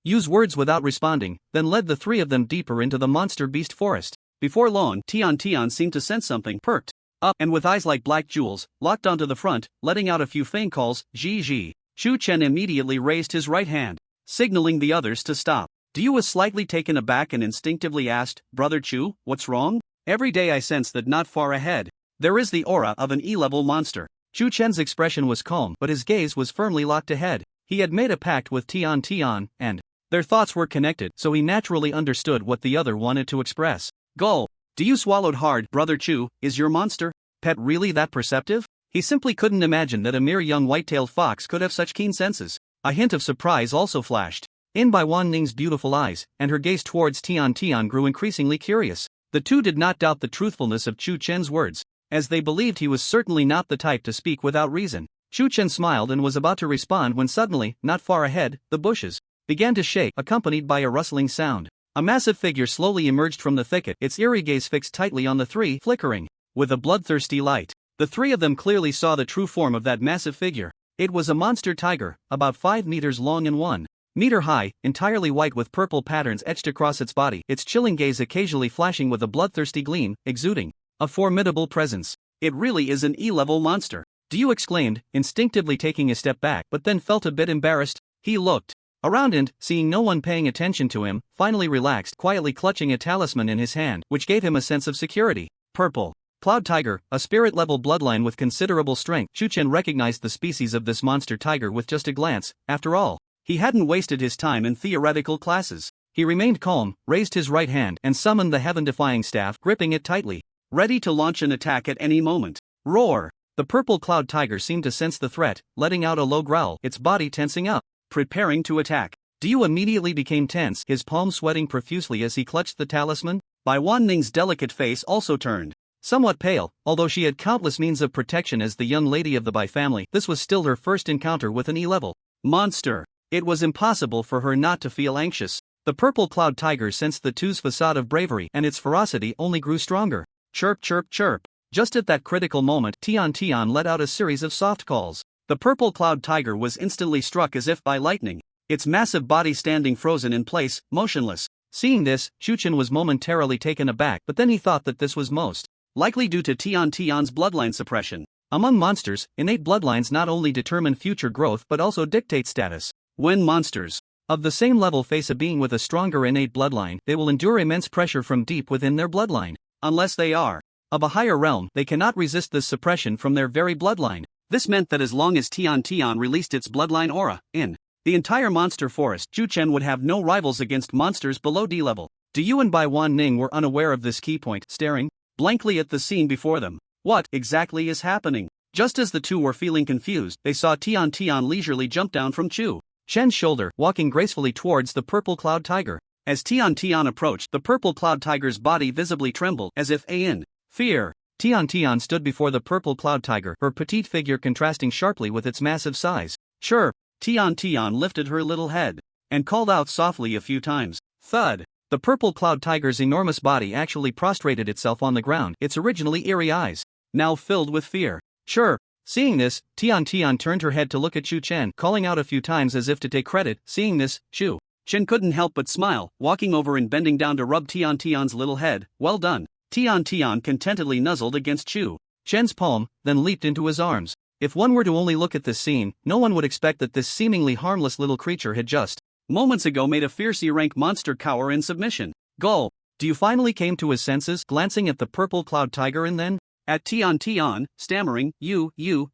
Use words without responding, then led the three of them deeper into the monster beast forest. Before long, Tion Tion seemed to sense something, perked up, and with eyes like black jewels, locked onto the front, letting out a few faint calls, Ji. Chu Chen immediately raised his right hand, signaling the others to stop. Diyu was slightly taken aback and instinctively asked, Brother Chu, what's wrong? Every day I sense that not far ahead, there is the aura of an E-level monster. Chu Chen's expression was calm, but his gaze was firmly locked ahead. He had made a pact with Tion Tion, and their thoughts were connected, so he naturally understood what the other wanted to express. Gulp. Diyu swallowed hard. Brother Chu, is your monster pet really that perceptive? He simply couldn't imagine that a mere young white-tailed fox could have such keen senses. A hint of surprise also flashed in Bai Wanning's beautiful eyes, and her gaze towards Tion Tion grew increasingly curious. The two did not doubt the truthfulness of Chu Chen's words, as they believed he was certainly not the type to speak without reason. Chu Chen smiled and was about to respond when suddenly, not far ahead, the bushes began to shake, accompanied by a rustling sound. A massive figure slowly emerged from the thicket, its eerie gaze fixed tightly on the three, flickering with a bloodthirsty light. The three of them clearly saw the true form of that massive figure. It was a monster tiger, about 5 meters long and 1 meter high, entirely white with purple patterns etched across its body, its chilling gaze occasionally flashing with a bloodthirsty gleam, exuding a formidable presence. It really is an E-level monster, Diyu exclaimed, instinctively taking a step back, but then felt a bit embarrassed. He looked around and, seeing no one paying attention to him, finally relaxed, quietly clutching a talisman in his hand, which gave him a sense of security. Purple Cloud Tiger, a spirit-level bloodline with considerable strength. Chu Chen recognized the species of this monster tiger with just a glance. After all, he hadn't wasted his time in theoretical classes. He remained calm, raised his right hand, and summoned the heaven-defying staff, gripping it tightly, ready to launch an attack at any moment. Roar! The purple cloud tiger seemed to sense the threat, letting out a low growl, its body tensing up, preparing to attack. Diyu immediately became tense, his palms sweating profusely as he clutched the talisman. Bai Wanning's delicate face also turned somewhat pale. Although she had countless means of protection as the young lady of the Bai family, this was still her first encounter with an E-level monster. It was impossible for her not to feel anxious. The purple cloud tiger sensed the two's facade of bravery, and its ferocity only grew stronger. Chirp chirp chirp. Just at that critical moment, Tion Tion let out a series of soft calls. The purple cloud tiger was instantly struck as if by lightning, its massive body standing frozen in place, motionless. Seeing this, Chu Chen was momentarily taken aback, but then he thought that this was most likely due to Tion Tion's bloodline suppression. Among monsters, innate bloodlines not only determine future growth but also dictate status. When monsters of the same level face a being with a stronger innate bloodline, they will endure immense pressure from deep within their bloodline. Unless they are of a higher realm, they cannot resist this suppression from their very bloodline. This meant that as long as Tion Tion released its bloodline aura in the entire monster forest, Chu Chen would have no rivals against monsters below D level. Diyu and Bai Wanning were unaware of this key point, staring blankly at the scene before them. What exactly is happening? Just as the two were feeling confused, they saw Tion Tion leisurely jump down from Chu Chen's shoulder, walking gracefully towards the purple cloud tiger. As Tion Tion approached, the purple cloud tiger's body visibly trembled, as if in fear. Tion Tion stood before the purple cloud tiger, her petite figure contrasting sharply with its massive size. Chirp! Tion Tion lifted her little head and called out softly a few times. Thud! The purple cloud tiger's enormous body actually prostrated itself on the ground, its originally eerie eyes now filled with fear. Chirp! Seeing this, Tion Tion turned her head to look at Chu Chen, calling out a few times as if to take credit. Seeing this, Chu Chen couldn't help but smile, walking over and bending down to rub Tion Tion's little head. Well done. Tion Tion contentedly nuzzled against Chu Chen's palm, then leaped into his arms. If one were to only look at this scene, no one would expect that this seemingly harmless little creature had just moments ago made a fierce E-rank monster cower in submission. Gulp! Diyu finally came to his senses, glancing at the purple cloud tiger and then at Tion Tion, stammering,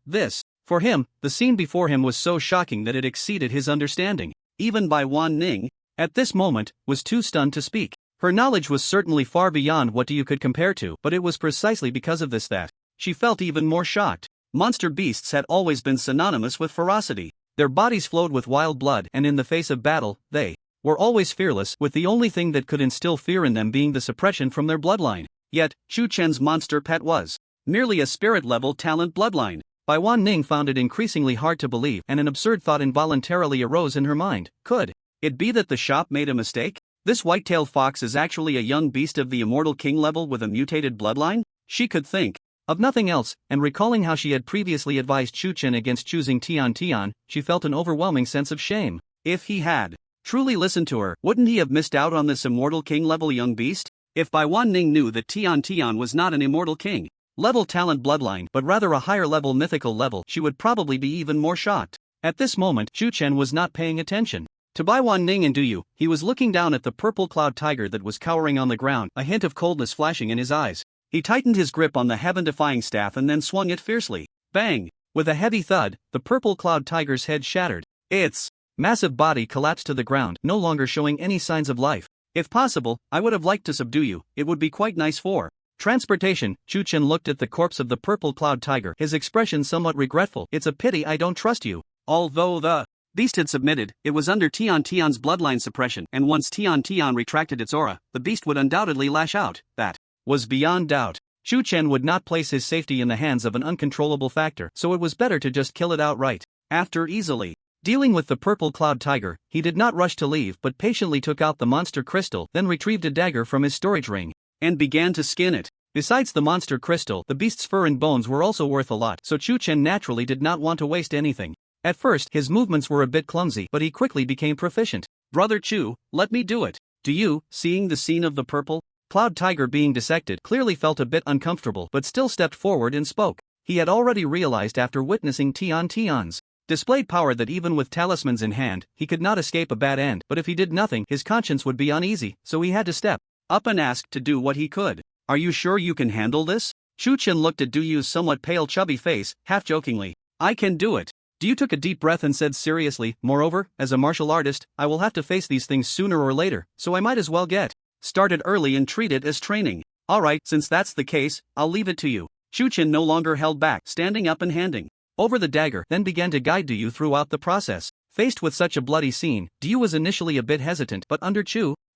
this. For him, the scene before him was so shocking that it exceeded his understanding. Even Bai Wanning, at this moment, was too stunned to speak. Her knowledge was certainly far beyond what Diyu could compare to, but it was precisely because of this that she felt even more shocked. Monster beasts had always been synonymous with ferocity. Their bodies flowed with wild blood, and in the face of battle, they were always fearless, with the only thing that could instill fear in them being the suppression from their bloodline. Yet, Chu Chen's monster pet was Merely a spirit-level talent bloodline. Waning found it increasingly hard to believe, and an absurd thought involuntarily arose in her mind. Could it be that the shop made a mistake? This white-tailed fox is actually a young beast of the immortal king level with a mutated bloodline? She could think of nothing else, and recalling how she had previously advised Chen against choosing Tion Tion, she felt an overwhelming sense of shame. If he had truly listened to her, wouldn't he have missed out on this immortal king level young beast? If Waning knew that Tion Tion was not an immortal king level talent bloodline but rather a higher level mythical level, she would probably be even more shocked. At this moment, Chen was not paying attention to Waning and Duyu. He was looking down at the purple cloud tiger that was cowering on the ground, a hint of coldness flashing in his eyes. He tightened his grip on the heaven-defying staff and then swung it fiercely. Bang! With a heavy thud, the purple cloud tiger's head shattered. Its massive body collapsed to the ground, no longer showing any signs of life. If possible, I would have liked to subdue you. It would be quite nice for transportation. Chen looked at the corpse of the purple cloud tiger, his expression somewhat regretful. It's a pity I don't trust you. Although the beast had submitted, it was under Tion Tion's bloodline suppression, and once Tion Tion retracted its aura, the beast would undoubtedly lash out. That was beyond doubt. Chen would not place his safety in the hands of an uncontrollable factor, so it was better to just kill it outright. After easily dealing with the purple cloud tiger, he did not rush to leave but patiently took out the monster crystal, then retrieved a dagger from his storage ring and began to skin it. Besides the monster crystal, the beast's fur and bones were also worth a lot, so Chen naturally did not want to waste anything. At first, his movements were a bit clumsy, but he quickly became proficient. Brother Chu, let me do it. Do you, seeing the scene of the purple cloud tiger being dissected, clearly felt a bit uncomfortable but still stepped forward and spoke. He had already realized after witnessing Tion Tion's displayed power that even with talismans in hand, he could not escape a bad end, but if he did nothing, his conscience would be uneasy, so he had to step up and ask to do what he could. Are you sure you can handle this? Chen looked at Duyu's somewhat pale chubby face, half-jokingly. I can do it. Duyu took a deep breath and said seriously, moreover, as a martial artist, I will have to face these things sooner or later, so I might as well get started early and treat it as training. Alright, since that's the case, I'll leave it to you. Chen no longer held back, standing up and handing over the dagger, then began to guide Duyu throughout the process. Faced with such a bloody scene, Duyu was initially a bit hesitant, but under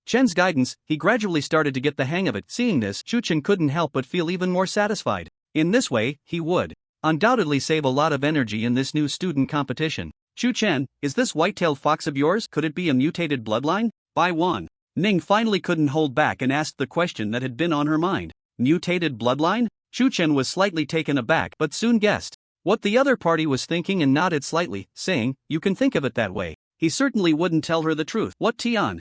Chen's guidance, he gradually started to get the hang of it. Seeing this, Chen couldn't help but feel even more satisfied. In this way, he would undoubtedly save a lot of energy in this new student competition. Chen, is this white-tailed fox of yours? Could it be a mutated bloodline? Waning finally couldn't hold back and asked the question that had been on her mind. Mutated bloodline? Chen was slightly taken aback but soon guessed what the other party was thinking and nodded slightly, saying, you can think of it that way. He certainly wouldn't tell her the truth. What Tion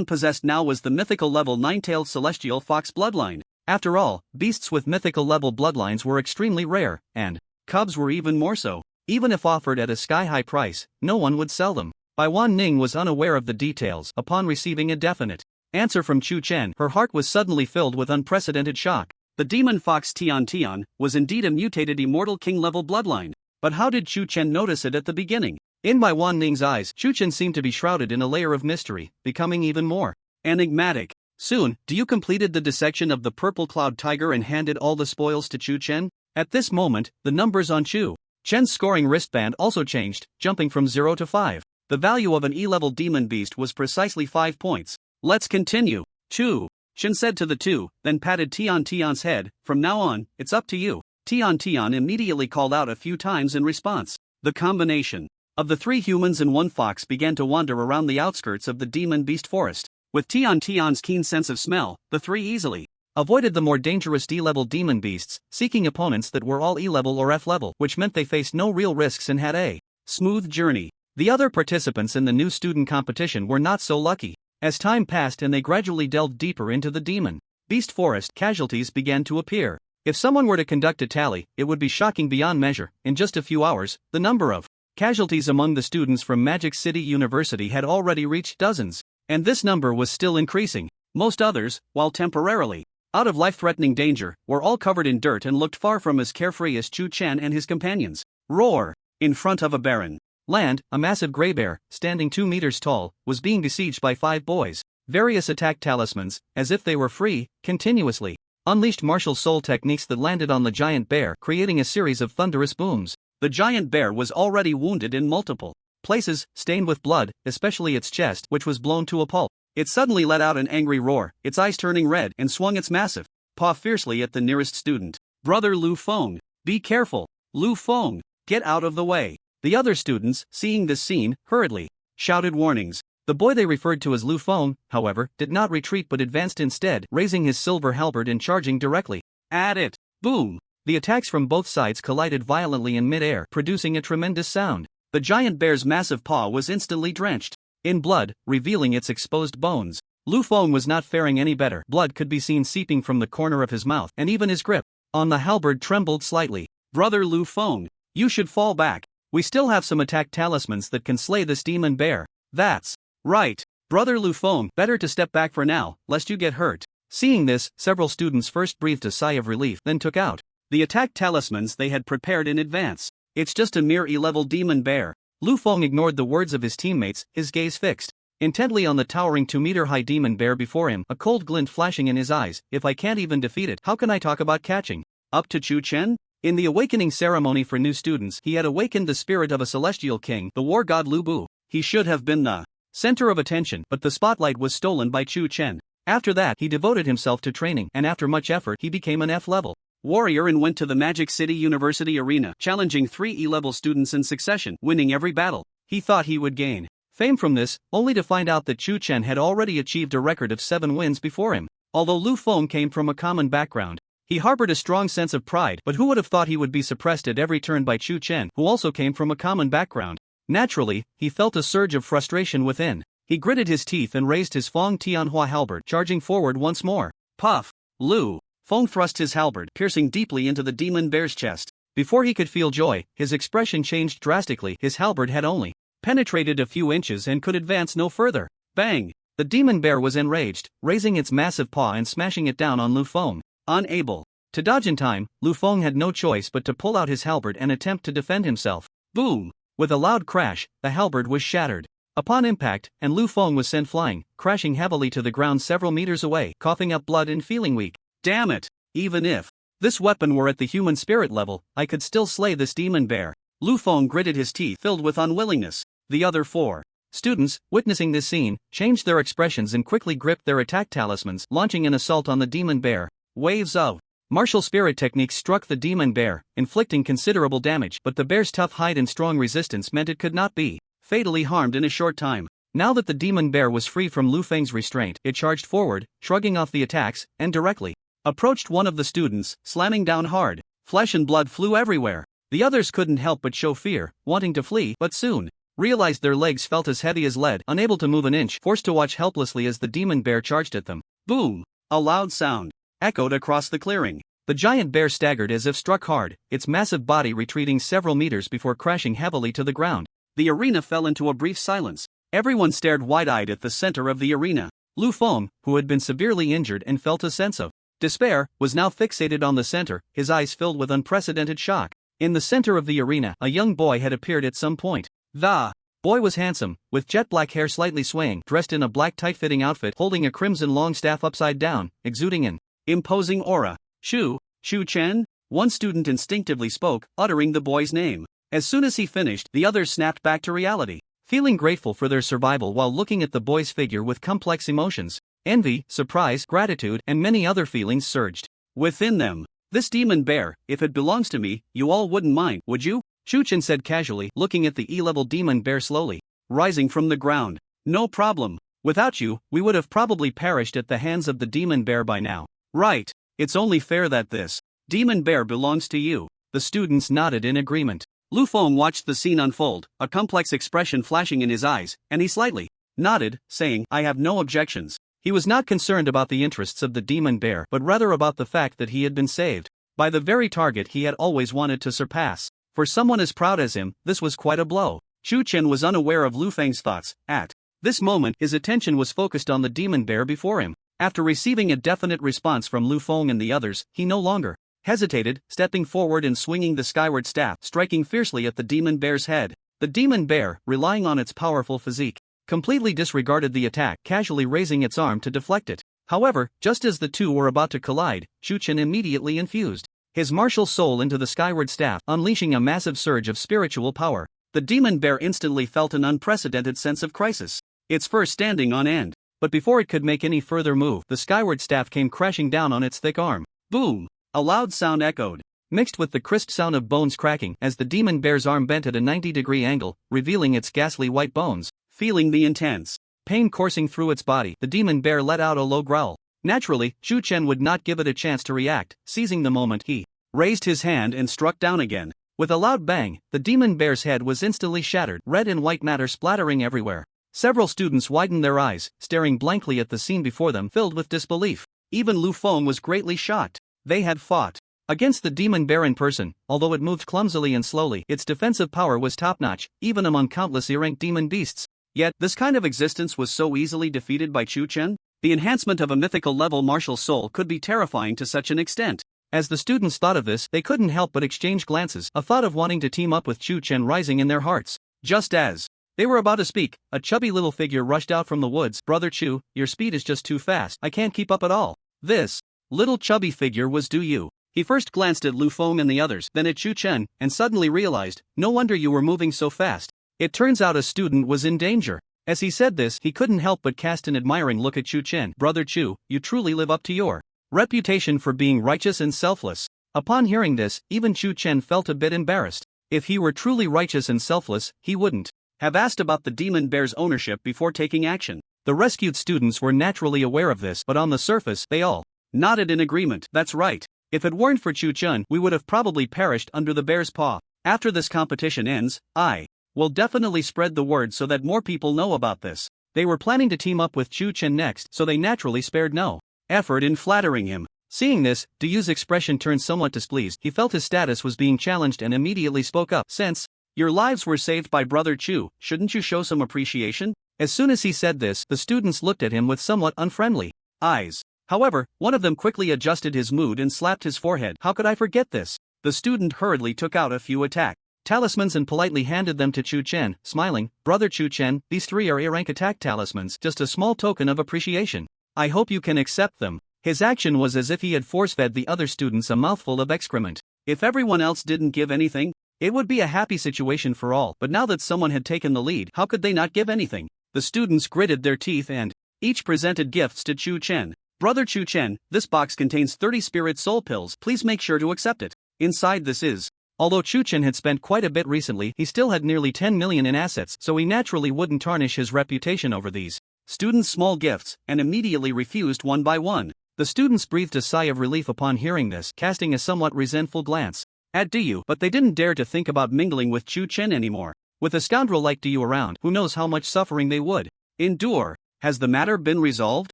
possessed now was the mythical level 9-tailed celestial fox bloodline. After all, beasts with mythical level bloodlines were extremely rare, and cubs were even more so. Even if offered at a sky-high price, no one would sell them. Waning was unaware of the details. Upon receiving a definite answer from Chen, her heart was suddenly filled with unprecedented shock. The demon fox Tion Tion was indeed a mutated immortal king-level bloodline. But how did Chen notice it at the beginning? In Waning's eyes, Chen seemed to be shrouded in a layer of mystery, becoming even more enigmatic. Soon, Duyu completed the dissection of the purple cloud tiger and handed all the spoils to Chen. At this moment, the numbers on Chen's scoring wristband also changed, jumping from 0 to 5. The value of an E-level demon beast was precisely 5 points. Let's continue. Chen said to the two, then patted Tion Tion's head. From now on, it's up to you. Tion Tion immediately called out a few times in response. The combination of the 3 humans and 1 fox began to wander around the outskirts of the demon beast forest. With Tion Tion's keen sense of smell, the 3 easily avoided the more dangerous D-level demon beasts, seeking opponents that were all E-level or F-level, which meant they faced no real risks and had a smooth journey. The other participants in the new student competition were not so lucky. As time passed and they gradually delved deeper into the demon beast forest, casualties began to appear. If someone were to conduct a tally, it would be shocking beyond measure. In just a few hours, the number of casualties among the students from Magic City University had already reached dozens. And this number was still increasing. Most others, while temporarily out of life-threatening danger, were all covered in dirt and looked far from as carefree as Chen and his companions. Roar! In front of a barren land, a massive gray bear, standing 2 meters tall, was being besieged by 5 boys. Various attack talismans, as if they were free, continuously unleashed martial soul techniques that landed on the giant bear, creating a series of thunderous booms. The giant bear was already wounded in multiple places, stained with blood, especially its chest, which was blown to a pulp. It suddenly let out an angry roar, its eyes turning red, and swung its massive paw fiercely at the nearest student. Brother Lu Feng, be careful. Lu Feng, get out of the way. The other students, seeing this scene, hurriedly shouted warnings. The boy they referred to as Lu Feng, however, did not retreat but advanced instead, raising his silver halberd and charging directly at it. Boom! The attacks from both sides collided violently in mid-air, producing a tremendous sound. The giant bear's massive paw was instantly drenched in blood, revealing its exposed bones. Lu Feng was not faring any better. Blood could be seen seeping from the corner of his mouth, and even his grip on the halberd trembled slightly. Brother Lu Feng, you should fall back. We still have some attack talismans that can slay this demon bear. That's right. Brother Lu Feng, better to step back for now, lest you get hurt. Seeing this, several students first breathed a sigh of relief, then took out the attack talismans they had prepared in advance. It's just a mere E-level demon bear. Lu Feng ignored the words of his teammates, his gaze fixed intently on the towering 2-meter-high demon bear before him, a cold glint flashing in his eyes. If I can't even defeat it, how can I talk about catching up to Chu Chen? In the awakening ceremony for new students, he had awakened the spirit of a celestial king, the war god Lu Bu. He should have been the center of attention, but the spotlight was stolen by Chu Chen. After that, he devoted himself to training, and after much effort, he became an F-level warrior and went to the Magic City University arena, challenging 3 E-level students in succession, winning every battle. He thought he would gain fame from this, only to find out that Chu Chen had already achieved a record of 7 wins before him. Although Lu Feng came from a common background, he harbored a strong sense of pride, but who would have thought he would be suppressed at every turn by Chu Chen, who also came from a common background? Naturally, he felt a surge of frustration within. He gritted his teeth and raised his Feng Tianhua halberd, charging forward once more. Puff! Lu Feng thrust his halberd, piercing deeply into the demon bear's chest. Before he could feel joy, his expression changed drastically. His halberd had only penetrated a few inches and could advance no further. Bang! The demon bear was enraged, raising its massive paw and smashing it down on Lu Feng. Unable to dodge in time, Lu Feng had no choice but to pull out his halberd and attempt to defend himself. Boom! With a loud crash, the halberd was shattered upon impact, and Lu Feng was sent flying, crashing heavily to the ground several meters away, coughing up blood and feeling weak. Damn it! Even if this weapon were at the human spirit level, I could still slay this demon bear. Lu Feng gritted his teeth, filled with unwillingness. The other 4 students, witnessing this scene, changed their expressions and quickly gripped their attack talismans, launching an assault on the demon bear. Waves of martial spirit techniques struck the demon bear, inflicting considerable damage, but the bear's tough hide and strong resistance meant it could not be fatally harmed in a short time. Now that the demon bear was free from Lu Feng's restraint, it charged forward, shrugging off the attacks, and directly approached one of the students, slamming down hard. Flesh and blood flew everywhere. The others couldn't help but show fear, wanting to flee, but soon realized their legs felt as heavy as lead, unable to move an inch, forced to watch helplessly as the demon bear charged at them. Boom! A loud sound echoed across the clearing. The giant bear staggered as if struck hard, its massive body retreating several meters before crashing heavily to the ground. The arena fell into a brief silence. Everyone stared wide-eyed at the center of the arena. Lu Feng, who had been severely injured and felt a sense of despair, was now fixated on the center, his eyes filled with unprecedented shock. In the center of the arena, a young boy had appeared at some point. The boy was handsome, with jet-black hair slightly swaying, dressed in a black tight-fitting outfit, holding a crimson long staff upside down, exuding an imposing aura. Chu Chen? One student instinctively spoke, uttering the boy's name. As soon as he finished, the others snapped back to reality, feeling grateful for their survival while looking at the boy's figure with complex emotions. Envy, surprise, gratitude, and many other feelings surged within them. This demon bear, if it belongs to me, you all wouldn't mind, would you? Chu Chen said casually, looking at the E-level demon bear slowly rising from the ground. No problem. Without you, we would have probably perished at the hands of the demon bear by now. Right. It's only fair that this demon bear belongs to you. The students nodded in agreement. Lu Feng watched the scene unfold, a complex expression flashing in his eyes, and he slightly nodded, saying, I have no objections. He was not concerned about the interests of the demon bear, but rather about the fact that he had been saved by the very target he had always wanted to surpass. For someone as proud as him, this was quite a blow. Chu Chen was unaware of Lu Feng's thoughts. At this moment, his attention was focused on the demon bear before him. After receiving a definite response from Lu Feng and the others, he no longer hesitated, stepping forward and swinging the skyward staff, striking fiercely at the demon bear's head. The demon bear, relying on its powerful physique, completely disregarded the attack, casually raising its arm to deflect it. However, just as the two were about to collide, Chu Chen immediately infused his martial soul into the skyward staff, unleashing a massive surge of spiritual power. The demon bear instantly felt an unprecedented sense of crisis, its fur standing on end. But before it could make any further move, the skyward staff came crashing down on its thick arm. Boom! A loud sound echoed, mixed with the crisp sound of bones cracking as the demon bear's arm bent at a 90-degree angle, revealing its ghastly white bones. Feeling the intense pain coursing through its body, the demon bear let out a low growl. Naturally, Tiu Chen would not give it a chance to react. Seizing the moment, he raised his hand and struck down again. With a loud bang, the demon bear's head was instantly shattered, red and white matter splattering everywhere. Several students widened their eyes, staring blankly at the scene before them, filled with disbelief. Even Lu Feng was greatly shocked. They had fought against the demon bear in person. Although it moved clumsily and slowly, its defensive power was top-notch, even among countless errant demon beasts. Yet, this kind of existence was so easily defeated by Tiu Chen? The enhancement of a mythical level martial soul could be terrifying to such an extent. As the students thought of this, they couldn't help but exchange glances, a thought of wanting to team up with Tiu Chen rising in their hearts. Just as they were about to speak, a chubby little figure rushed out from the woods. Brother Chu, your speed is just too fast. I can't keep up at all. This little chubby figure was Du Yu. He first glanced at Lu Feng and the others, then at Tiu Chen, and suddenly realized, no wonder you were moving so fast. It turns out a student was in danger. As he said this, he couldn't help but cast an admiring look at Tiu Chen. Brother Chu, you truly live up to your reputation for being righteous and selfless. Upon hearing this, even Tiu Chen felt a bit embarrassed. If he were truly righteous and selfless, he wouldn't have asked about the demon bear's ownership before taking action. The rescued students were naturally aware of this, but on the surface, they all nodded in agreement. That's right. If it weren't for Tiu Chen, we would have probably perished under the bear's paw. After this competition ends, I will definitely spread the word so that more people know about this. They were planning to team up with Tiu Chen next, so they naturally spared no effort in flattering him. Seeing this, Du Yu's expression turned somewhat displeased. He felt his status was being challenged and immediately spoke up. Since your lives were saved by Brother Chu, shouldn't you show some appreciation? As soon as he said this, the students looked at him with somewhat unfriendly eyes. However, one of them quickly adjusted his mood and slapped his forehead. How could I forget this? The student hurriedly took out a few attack talismans and politely handed them to Tiu Chen, smiling. Brother Tiu Chen, these 3 are A-rank attack talismans, just a small token of appreciation. I hope you can accept them. His action was as if he had force-fed the other students a mouthful of excrement. If everyone else didn't give anything, it would be a happy situation for all, but now that someone had taken the lead, how could they not give anything? The students gritted their teeth and each presented gifts to Tiu Chen. Brother Tiu Chen, this box contains 30 spirit soul pills, please make sure to accept it. Inside this is. Although Tiu Chen had spent quite a bit recently, he still had nearly 10 million in assets, so he naturally wouldn't tarnish his reputation over these students' small gifts, and immediately refused one by one. The students breathed a sigh of relief upon hearing this, casting a somewhat resentful glance at Du Yu, but they didn't dare to think about mingling with Tiu Chen anymore. With a scoundrel like Du Yu around, who knows how much suffering they would endure. Has the matter been resolved?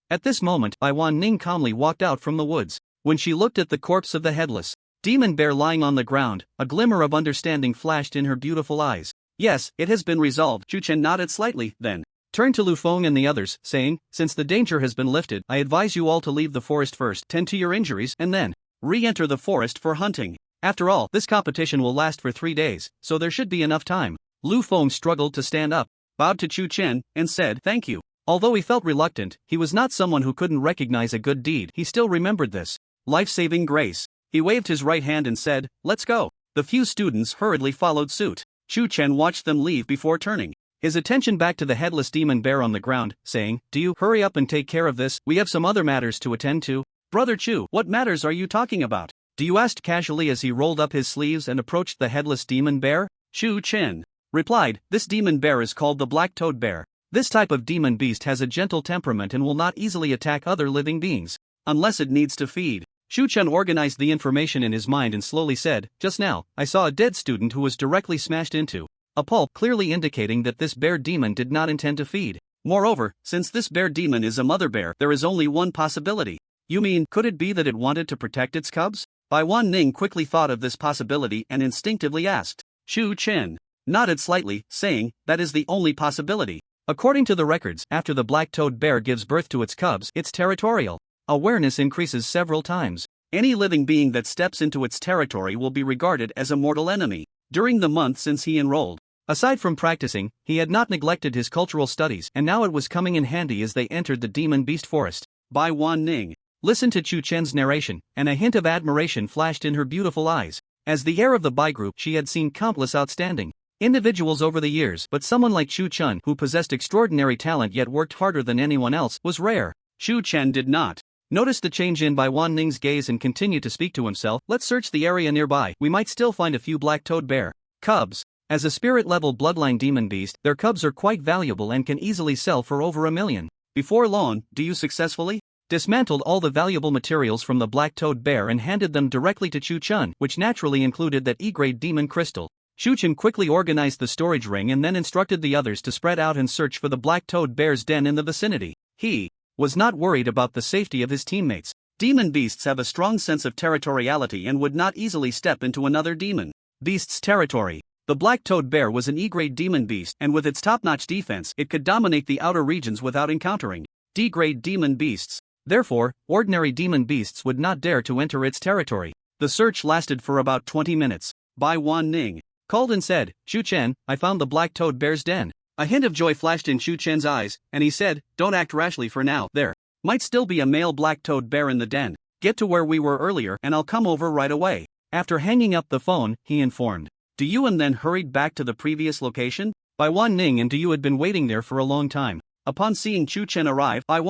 At this moment, Waning calmly walked out from the woods. When she looked at the corpse of the headless demon bear lying on the ground, a glimmer of understanding flashed in her beautiful eyes. Yes, it has been resolved. Tiu Chen nodded slightly, then turned to Lu Feng and the others, saying, since the danger has been lifted, I advise you all to leave the forest first, tend to your injuries, and then re-enter the forest for hunting. After all, this competition will last for 3 days, so there should be enough time. Lu Feng struggled to stand up, bowed to Tiu Chen, and said, thank you. Although he felt reluctant, he was not someone who couldn't recognize a good deed. He still remembered this life-saving grace. He waved his right hand and said, let's go. The few students hurriedly followed suit. Tiu Chen watched them leave before turning his attention back to the headless demon bear on the ground, saying, do you hurry up and take care of this? We have some other matters to attend to. Brother Chu, what matters are you talking about? Du Yu asked casually as he rolled up his sleeves and approached the headless demon bear. Tiu Chen replied, this demon bear is called the black-toed bear. This type of demon beast has a gentle temperament and will not easily attack other living beings, unless it needs to feed. Tiu Chen organized the information in his mind and slowly said, just now, I saw a dead student who was directly smashed into a pulp, clearly indicating that this bear demon did not intend to feed. Moreover, since this bear demon is a mother bear, there is only one possibility. You mean, could it be that it wanted to protect its cubs? Waning quickly thought of this possibility and instinctively asked. Tiu Chen nodded slightly, saying, that is the only possibility. According to the records, after the black-toed bear gives birth to its cubs, its territorial awareness increases several times. Any living being that steps into its territory will be regarded as a mortal enemy. During the month since he enrolled, aside from practicing, he had not neglected his cultural studies, and now it was coming in handy as they entered the demon beast forest. Waning listened to Tiu Chen's narration, and a hint of admiration flashed in her beautiful eyes. As the heir of the Bai group, she had seen countless outstanding individuals over the years, but someone like Tiu Chen, who possessed extraordinary talent yet worked harder than anyone else, was rare. Tiu Chen did not noticed the change in Bai Ning's gaze and continued to speak to himself. Let's search the area nearby, we might still find a few black-toed bear cubs. As a spirit-level bloodline demon beast, their cubs are quite valuable and can easily sell for over $1 million. Before long, do you successfully dismantled all the valuable materials from the black-toed bear and handed them directly to Chu Chun, which naturally included that E-grade demon crystal. Chu Chun quickly organized the storage ring and then instructed the others to spread out and search for the black-toed bear's den in the vicinity. He was not worried about the safety of his teammates. Demon beasts have a strong sense of territoriality and would not easily step into another demon beast's territory. The black-toed bear was an E-grade demon beast, and with its top-notch defense, it could dominate the outer regions without encountering D-grade demon beasts. Therefore, ordinary demon beasts would not dare to enter its territory. The search lasted for about 20 minutes. Bai Ning called and said, Chu Chen, I found the black-toed bear's den. A hint of joy flashed in Chu Chen's eyes, and he said, don't act rashly for now. There might still be a male black-toed bear in the den. Get to where we were earlier and I'll come over right away. After hanging up the phone, he informed Du Yu and then hurried back to the previous location. Bai Ning and Du Yu had been waiting there for a long time. Upon seeing Chu Chen arrive, Bai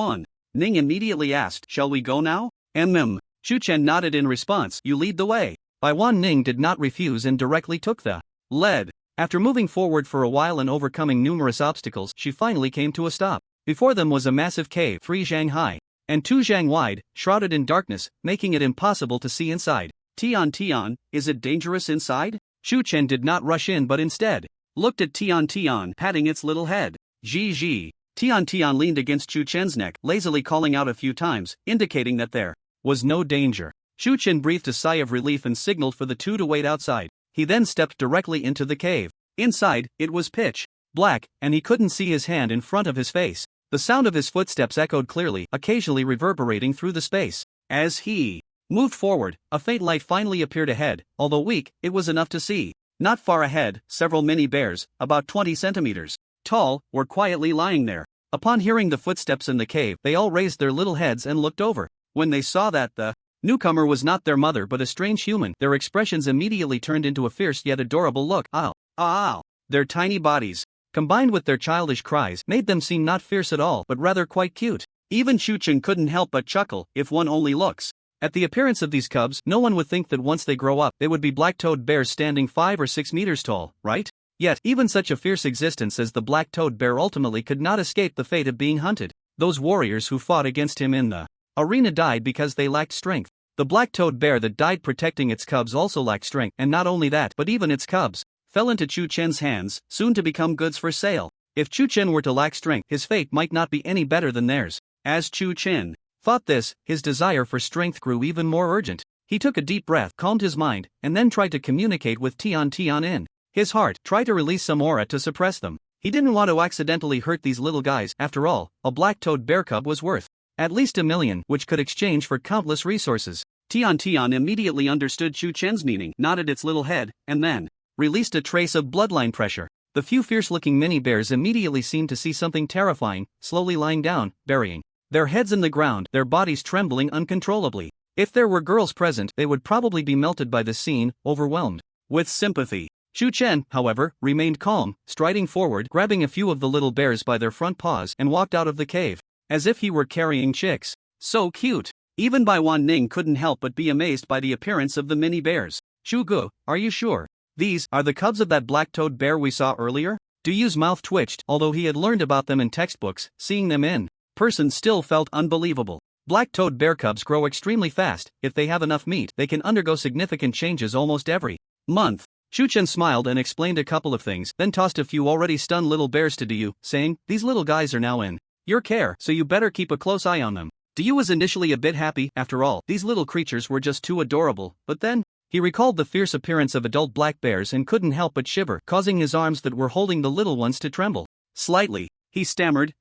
Ning immediately asked, shall we go now? Chu Chen nodded in response, you lead the way. Bai Ning did not refuse and directly took the lead. After moving forward for a while and overcoming numerous obstacles, she finally came to a stop. Before them was a massive cave 3 zhang high and 2 zhang wide, shrouded in darkness, making it impossible to see inside. Tion, is it dangerous inside? Chu Chen did not rush in but instead looked at Tion, patting its little head. Ji. Tion leaned against Chu Chen's neck, lazily calling out a few times, indicating that there was no danger. Chu Chen breathed a sigh of relief and signaled for the two to wait outside. He then stepped directly into the cave. Inside, it was pitch black, and he couldn't see his hand in front of his face. The sound of his footsteps echoed clearly, occasionally reverberating through the space. As he moved forward, a faint light finally appeared ahead. Although weak, it was enough to see. Not far ahead, several mini bears, about 20 centimeters tall, were quietly lying there. Upon hearing the footsteps in the cave, they all raised their little heads and looked over. When they saw that the newcomer was not their mother but a strange human, their expressions immediately turned into a fierce yet adorable look. Ow. Their tiny bodies, combined with their childish cries, made them seem not fierce at all but rather quite cute. Even Chu Chen couldn't help but chuckle, if one only looks at the appearance of these cubs, no one would think that once they grow up, they would be black-toed bears standing 5 or 6 meters tall, right? Yet, even such a fierce existence as the black-toed bear ultimately could not escape the fate of being hunted. Those warriors who fought against him in the arena died because they lacked strength. The black-toed bear that died protecting its cubs also lacked strength, and not only that, but even its cubs fell into Chu Chen's hands, soon to become goods for sale. If Chu Chen were to lack strength, his fate might not be any better than theirs. As Chu Chen thought this, his desire for strength grew even more urgent. He took a deep breath, calmed his mind, and then tried to communicate with Tion in his heart, tried to release some aura to suppress them. He didn't want to accidentally hurt these little guys. After all, a black-toed bear cub was worth at least $1 million, which could exchange for countless resources. Tion immediately understood Chu Chen's meaning, nodded its little head, and then released a trace of bloodline pressure. The few fierce-looking mini bears immediately seemed to see something terrifying, slowly lying down, burying their heads in the ground, their bodies trembling uncontrollably. If there were girls present, they would probably be melted by the scene, overwhelmed with sympathy. Chu Chen, however, remained calm, striding forward, grabbing a few of the little bears by their front paws, and walked out of the cave, as if he were carrying chicks. So cute! Even Bai Ning couldn't help but be amazed by the appearance of the mini bears. Chu Gu, are you sure these are the cubs of that black-toed bear we saw earlier? Du Yu's mouth twitched, although he had learned about them in textbooks. Seeing them in person still felt unbelievable. Black-toed bear cubs grow extremely fast. If they have enough meat, they can undergo significant changes almost every month. Chu Chen smiled and explained a couple of things, then tossed a few already stunned little bears to Du Yu, saying, these little guys are now in your care, so you better keep a close eye on them. Du Yu was initially a bit happy. After all, these little creatures were just too adorable, but then he recalled the fierce appearance of adult black bears and couldn't help but shiver, causing his arms that were holding the little ones to tremble slightly. He stammered,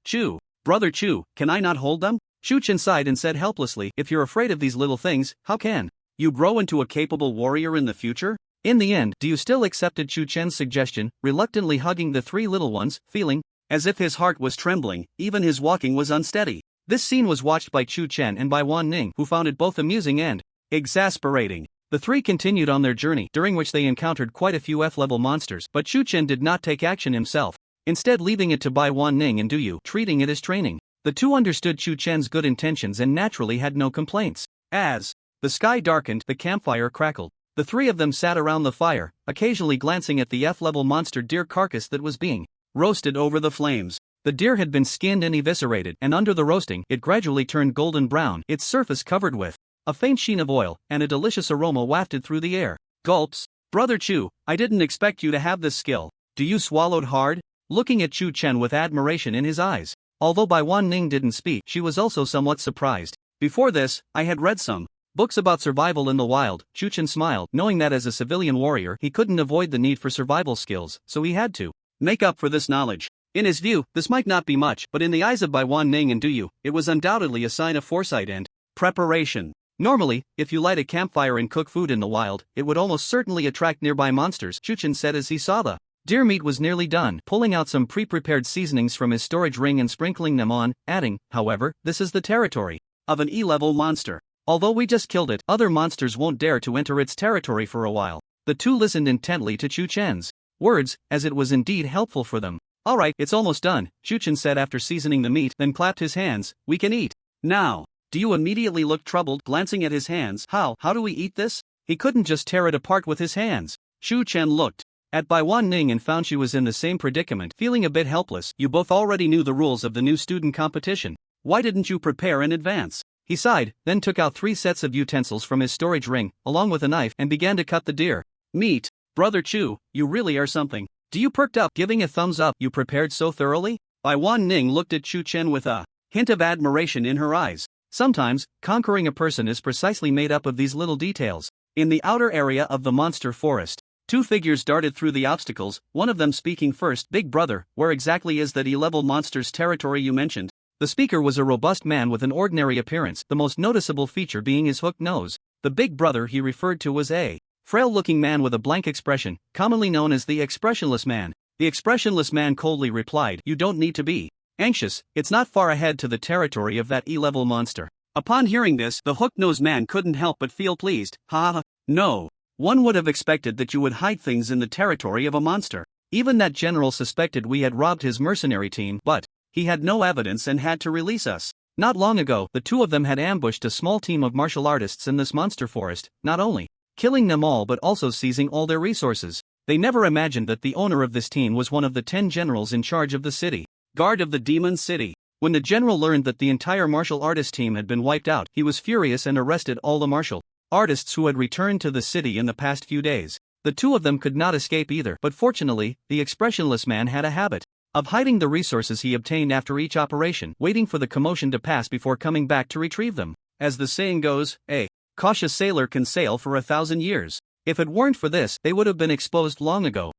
Brother Chu, can I not hold them? Chu Chen sighed and said helplessly, if you're afraid of these little things, how can you grow into a capable warrior in the future? In the end, Du Yu still accepted Chu Chen's suggestion, reluctantly hugging the 3 little ones, feeling as if his heart was trembling, even his walking was unsteady. This scene was watched by Chu Chen and by Ning, who found it both amusing and exasperating. The 3 continued on their journey, during which they encountered quite a few F-level monsters, but Chu Chen did not take action himself, instead leaving it to Bai Ning and Du Yu, treating it as training. The two understood Chu Chen's good intentions and naturally had no complaints. As the sky darkened, the campfire crackled. The three of them sat around the fire, occasionally glancing at the F-level monster deer carcass that was being roasted over the flames. The deer had been skinned and eviscerated, and under the roasting, it gradually turned golden brown, its surface covered with a faint sheen of oil, and a delicious aroma wafted through the air. Gulps. Brother Chu, I didn't expect you to have this skill. Do you swallowed hard? Looking at Chu Chen with admiration in his eyes. Although Bai Wan-ning didn't speak, she was also somewhat surprised. Before this, I had read some books about survival in the wild. Chu Chen smiled, knowing that as a civilian warrior he couldn't avoid the need for survival skills, so he had to make up for this knowledge. In his view, this might not be much, but in the eyes of Bai Wan-ning and Duyu, it was undoubtedly a sign of foresight and preparation. Normally, if you light a campfire and cook food in the wild, it would almost certainly attract nearby monsters, Chu Chen said as he saw the deer meat was nearly done, pulling out some pre-prepared seasonings from his storage ring and sprinkling them on, adding, however, this is the territory of an E-level monster. Although we just killed it, other monsters won't dare to enter its territory for a while. The two listened intently to Chu Chen's words, as it was indeed helpful for them. Alright, it's almost done, Chu Chen said after seasoning the meat, then clapped his hands. We can eat now. Duyu immediately looked troubled, glancing at his hands. How do we eat this? He couldn't just tear it apart with his hands. Chu Chen looked at Bai Wan-ning and found she was in the same predicament, feeling a bit helpless. You both already knew the rules of the new student competition. Why didn't you prepare in advance? He sighed, then took out 3 sets of utensils from his storage ring, along with a knife, and began to cut the deer meat. Brother Chu, you really are something. Duyu perked up, giving a thumbs up. You prepared so thoroughly? Bai Wan-ning looked at Chu Chen with a hint of admiration in her eyes. Sometimes, conquering a person is precisely made up of these little details. In the outer area of the monster forest, 2 figures darted through the obstacles, one of them speaking first. Big brother, where exactly is that E-level monster's territory you mentioned? The speaker was a robust man with an ordinary appearance, the most noticeable feature being his hooked nose. The big brother he referred to was a frail-looking man with a blank expression, commonly known as the expressionless man. The expressionless man coldly replied, you don't need to be anxious, it's not far ahead to the territory of that E-level monster. Upon hearing this, the hook-nosed man couldn't help but feel pleased. Ha. No. One would have expected that you would hide things in the territory of a monster. Even that general suspected we had robbed his mercenary team, but he had no evidence and had to release us. Not long ago, the two of them had ambushed a small team of martial artists in this monster forest, not only killing them all but also seizing all their resources. They never imagined that the owner of this team was one of the 10 generals in charge of the city guard of the Demon City. When the general learned that the entire martial artist team had been wiped out, he was furious and arrested all the martial artists who had returned to the city in the past few days. The two of them could not escape either, but fortunately, the expressionless man had a habit of hiding the resources he obtained after each operation, waiting for the commotion to pass before coming back to retrieve them. As the saying goes, a cautious sailor can sail for 1,000 years. If it weren't for this, they would have been exposed long ago.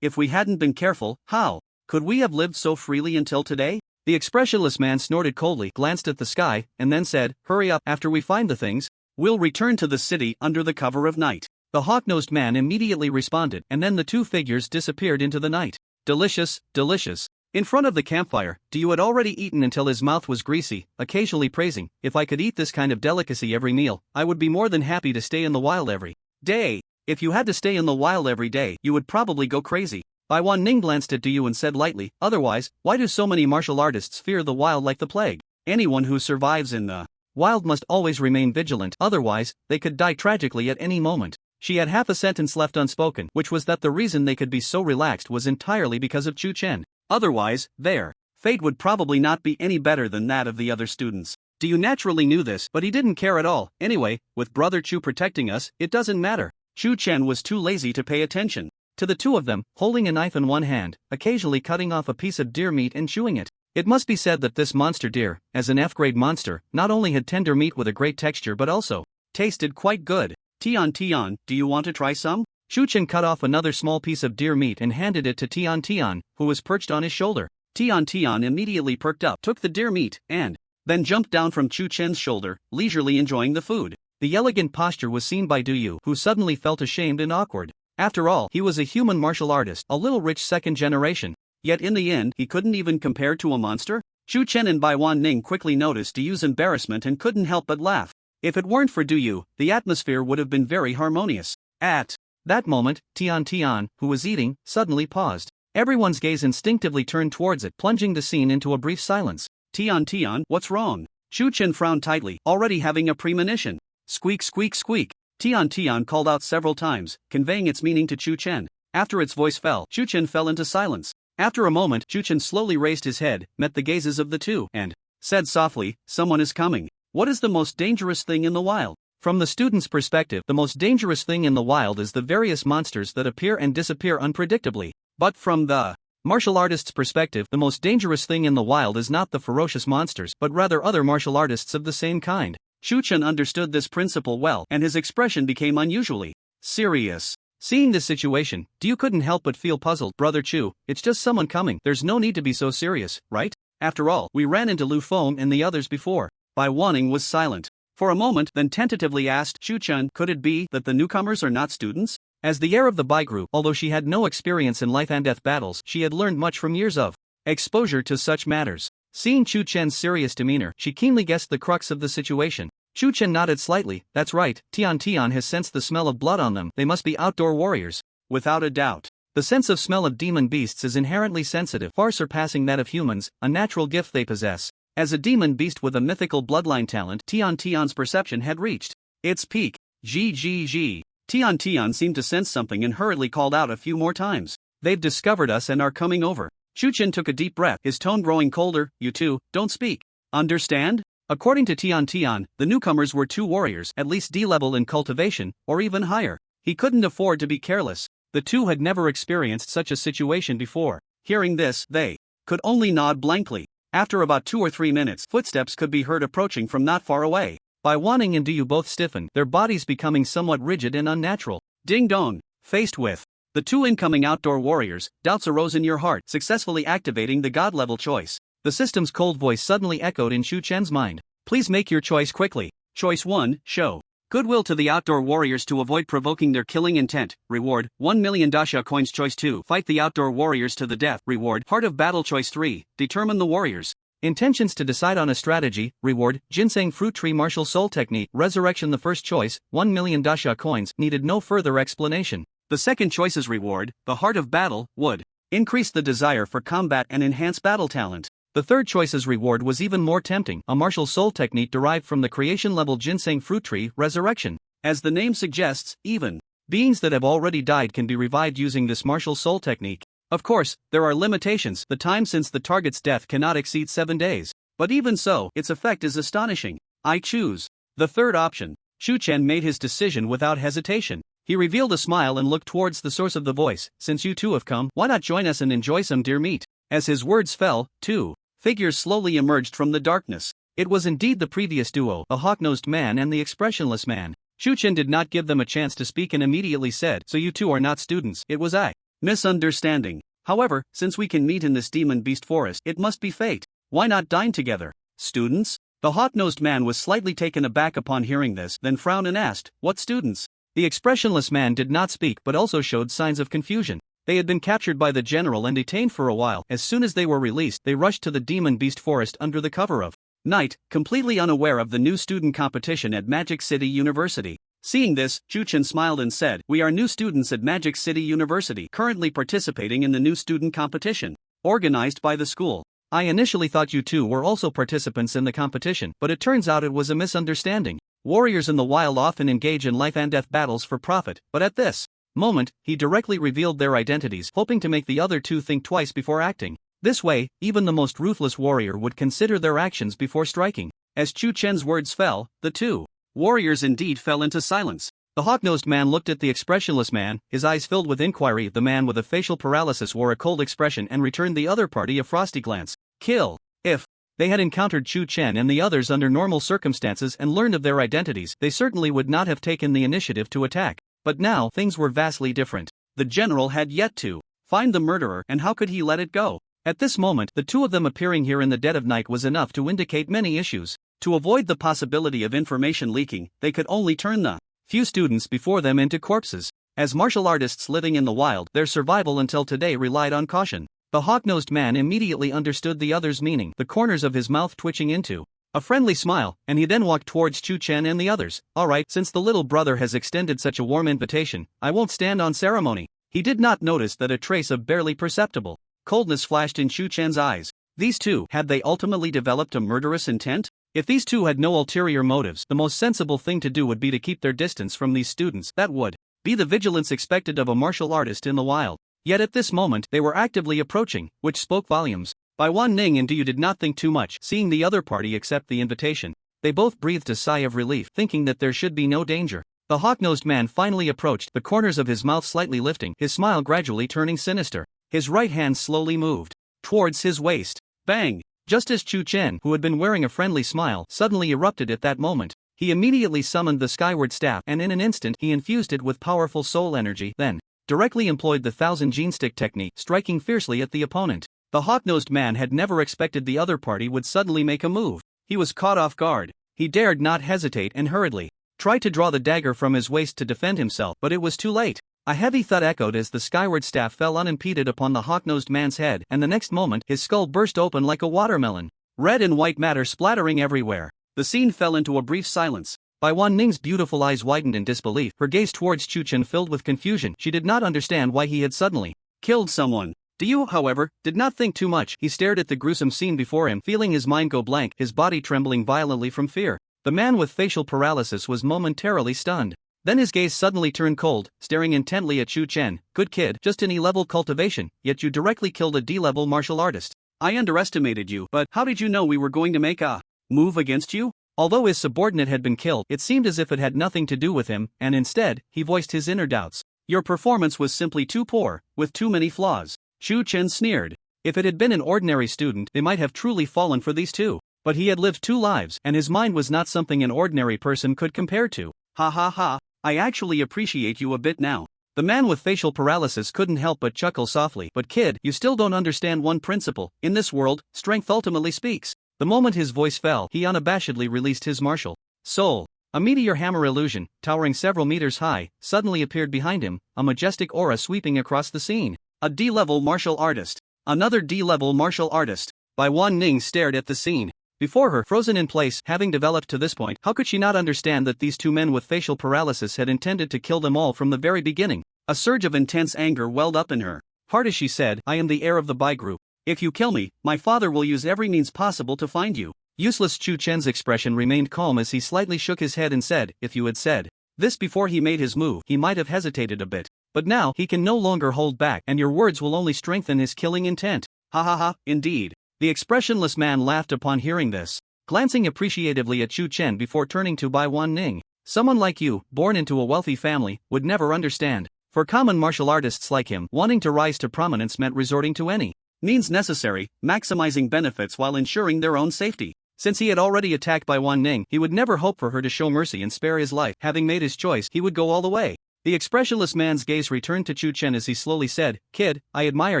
If we hadn't been careful, how could we have lived so freely until today? The expressionless man snorted coldly, glanced at the sky, and then said, hurry up, after we find the things, we'll return to the city under the cover of night. The hawk-nosed man immediately responded, and then the 2 figures disappeared into the night. Delicious, delicious. In front of the campfire, Duyu had already eaten until his mouth was greasy, occasionally praising, if I could eat this kind of delicacy every meal, I would be more than happy to stay in the wild every day. If you had to stay in the wild every day, you would probably go crazy. Bai Wan-ning glanced at Duyu and said lightly, otherwise, why do so many martial artists fear the wild like the plague? Anyone who survives in the wild must always remain vigilant, otherwise, they could die tragically at any moment. She had half a sentence left unspoken, which was that the reason they could be so relaxed was entirely because of Chu Chen. Otherwise, their fate would probably not be any better than that of the other students. Duyu naturally knew this, but he didn't care at all. Anyway, with Brother Chu protecting us, it doesn't matter. Chu Chen was too lazy to pay attention to the two of them, holding a knife in one hand, occasionally cutting off a piece of deer meat and chewing it. It must be said that this monster deer, as an F-grade monster, not only had tender meat with a great texture but also tasted quite good. Tion Tion, do you want to try some? Chu Chen cut off another small piece of deer meat and handed it to Tion Tion, who was perched on his shoulder. Tion Tion immediately perked up, took the deer meat, and then jumped down from Chu Chen's shoulder, leisurely enjoying the food. The elegant posture was seen by Duyu, who suddenly felt ashamed and awkward. After all, he was a human martial artist, a little rich second generation. Yet in the end, he couldn't even compare to a monster? Chu Chen and Bai Wan-ning quickly noticed Duyu's embarrassment and couldn't help but laugh. If it weren't for Duyu, the atmosphere would have been very harmonious. At that moment, Tion Tion, who was eating, suddenly paused. Everyone's gaze instinctively turned towards it, plunging the scene into a brief silence. Tion Tion, what's wrong? Chu Chen frowned tightly, already having a premonition. Squeak squeak squeak. Tion Tion called out several times, conveying its meaning to Chu Chen. After its voice fell, Chu Chen fell into silence. After a moment, Chu Chen slowly raised his head, met the gazes of the two, and said softly, "Someone is coming." What is the most dangerous thing in the wild? From the student's perspective, the most dangerous thing in the wild is the various monsters that appear and disappear unpredictably. But from the martial artist's perspective, the most dangerous thing in the wild is not the ferocious monsters, but rather other martial artists of the same kind. Chu Chen understood this principle well, and his expression became unusually serious. Seeing this situation, you couldn't help but feel puzzled. "Brother Chu, it's just someone coming. There's no need to be so serious, right? After all, we ran into Lu Feng and the others before." Waning was silent for a moment, then tentatively asked Chu Chen, "Could it be that the newcomers are not students?" As the heir of the Bai group, although she had no experience in life and death battles, she had learned much from years of exposure to such matters. Seeing Chu Chen's serious demeanor, she keenly guessed the crux of the situation. Chu Chen nodded slightly. "That's right, Tion Tion has sensed the smell of blood on them. They must be outdoor warriors." Without a doubt. The sense of smell of demon beasts is inherently sensitive, far surpassing that of humans, a natural gift they possess. As a demon beast with a mythical bloodline talent, Tion Tion's perception had reached its peak. GGG. Tion Tion seemed to sense something and hurriedly called out a few more times. "They've discovered us and are coming over." Chu Chen took a deep breath, his tone growing colder. "You two, don't speak. Understand?" According to Tion Tion, the newcomers were two warriors, at least D-level in cultivation, or even higher. He couldn't afford to be careless. The two had never experienced such a situation before. Hearing this, they could only nod blankly. After about 2 or 3 minutes, footsteps could be heard approaching from not far away. Waning and Du both stiffened, their bodies becoming somewhat rigid and unnatural. Ding dong. Faced with the two incoming outdoor warriors, doubts arose in your heart, successfully activating the god-level choice. The system's cold voice suddenly echoed in Chu Chen's mind. "Please make your choice quickly. Choice 1, show goodwill to the outdoor warriors to avoid provoking their killing intent. Reward, 1 million dasha coins. Choice 2, fight the outdoor warriors to the death. Reward, heart of battle. Choice 3, determine the warriors' intentions to decide on a strategy. Reward, ginseng fruit tree martial soul technique. Resurrection. The first choice, 1 million dasha coins, needed no further explanation. The second choice's reward, the heart of battle, would increase the desire for combat and enhance battle talent. The third choice's reward was even more tempting, a martial soul technique derived from the creation-level ginseng fruit tree, resurrection. As the name suggests, even beings that have already died can be revived using this martial soul technique. Of course, there are limitations. The time since the target's death cannot exceed 7 days. But even so, its effect is astonishing. I choose the third option. Chu Chen made his decision without hesitation. He revealed a smile and looked towards the source of the voice. "Since you two have come, why not join us and enjoy some deer meat?" As his words fell, two figures slowly emerged from the darkness. It was indeed the previous duo, the hawk-nosed man and the expressionless man. Chu Chen did not give them a chance to speak and immediately said, "So you two are not students." "It was I." "Misunderstanding. However, since we can meet in this demon beast forest, it must be fate. Why not dine together?" "Students?" The hawk-nosed man was slightly taken aback upon hearing this, then frowned and asked, "What students?" The expressionless man did not speak but also showed signs of confusion. They had been captured by the general and detained for a while. As soon as they were released, they rushed to the demon beast forest under the cover of night, completely unaware of the new student competition at Magic City University. Seeing this, Chu Chen smiled and said, "We are new students at Magic City University, currently participating in the new student competition, organized by the school. I initially thought you two were also participants in the competition, but it turns out it was a misunderstanding. Warriors in the wild often engage in life and death battles for profit, but at this moment, he directly revealed their identities, hoping to make the other two think twice before acting. This way, even the most ruthless warrior would consider their actions before striking." As Chu Chen's words fell, the two warriors indeed fell into silence. The hawk-nosed man looked at the expressionless man, his eyes filled with inquiry. The man with a facial paralysis wore a cold expression and returned the other party a frosty glance. Kill. If they had encountered Chu Chen and the others under normal circumstances and learned of their identities, they certainly would not have taken the initiative to attack. But now, things were vastly different. The general had yet to find the murderer, and how could he let it go? At this moment, the two of them appearing here in the dead of night was enough to indicate many issues. To avoid the possibility of information leaking, they could only turn the few students before them into corpses. As martial artists living in the wild, their survival until today relied on caution. The hawk-nosed man immediately understood the other's meaning, the corners of his mouth twitching into a friendly smile, and he then walked towards Chu Chen and the others. "All right, since the little brother has extended such a warm invitation, I won't stand on ceremony." He did not notice that a trace of barely perceptible coldness flashed in Chu Chen's eyes. These two, had they ultimately developed a murderous intent? If these two had no ulterior motives, the most sensible thing to do would be to keep their distance from these students. That would be the vigilance expected of a martial artist in the wild. Yet at this moment, they were actively approaching, which spoke volumes. Waning and Du did not think too much, seeing the other party accept the invitation. They both breathed a sigh of relief, thinking that there should be no danger. The hawk-nosed man finally approached, the corners of his mouth slightly lifting, his smile gradually turning sinister. His right hand slowly moved towards his waist. Bang! Just as Chu Chen, who had been wearing a friendly smile, suddenly erupted at that moment, he immediately summoned the skyward staff and in an instant he infused it with powerful soul energy, then directly employed the 1000 gene stick technique, striking fiercely at the opponent. The hawk-nosed man had never expected the other party would suddenly make a move. He was caught off guard. He dared not hesitate and hurriedly tried to draw the dagger from his waist to defend himself, but it was too late. A heavy thud echoed as the skyward staff fell unimpeded upon the hawk-nosed man's head, and the next moment his skull burst open like a watermelon. Red and white matter splattering everywhere. The scene fell into a brief silence. Waning's beautiful eyes widened in disbelief, her gaze towards Chu Chen filled with confusion. She did not understand why he had suddenly killed someone. Du, however, did not think too much. He stared at the gruesome scene before him, feeling his mind go blank, his body trembling violently from fear. The man with facial paralysis was momentarily stunned. Then his gaze suddenly turned cold, staring intently at Chu Chen. Good kid, just an E-level cultivation, yet you directly killed a D-level martial artist. I underestimated you, but how did you know we were going to make a move against you? Although his subordinate had been killed, it seemed as if it had nothing to do with him, and instead, he voiced his inner doubts. Your performance was simply too poor, with too many flaws. Chu Chen sneered. If it had been an ordinary student, they might have truly fallen for these two. But he had lived 2 lives, and his mind was not something an ordinary person could compare to. Ha ha ha, I actually appreciate you a bit now. The man with facial paralysis couldn't help but chuckle softly. But kid, you still don't understand one principle. In this world, strength ultimately speaks. The moment his voice fell, he unabashedly released his martial soul. A meteor hammer illusion, towering several meters high, suddenly appeared behind him, a majestic aura sweeping across the scene. A D-level martial artist. Another D-level martial artist. Waning stared at the scene before her, frozen in place. Having developed to this point, how could she not understand that these two men with facial paralysis had intended to kill them all from the very beginning? A surge of intense anger welled up in her heart as she said, I am the heir of the Bai group. If you kill me, my father will use every means possible to find you. Useless. Chu Chen's expression remained calm as he slightly shook his head and said, if you had said this before he made his move, he might have hesitated a bit. But now, he can no longer hold back, and your words will only strengthen his killing intent. Ha ha ha, indeed. The expressionless man laughed upon hearing this, glancing appreciatively at Chu Chen before turning to Waning. Someone like you, born into a wealthy family, would never understand. For common martial artists like him, wanting to rise to prominence meant resorting to any means necessary, maximizing benefits while ensuring their own safety. Since he had already attacked Waning, he would never hope for her to show mercy and spare his life. Having made his choice, he would go all the way. The expressionless man's gaze returned to Chu Chen as he slowly said, Kid, I admire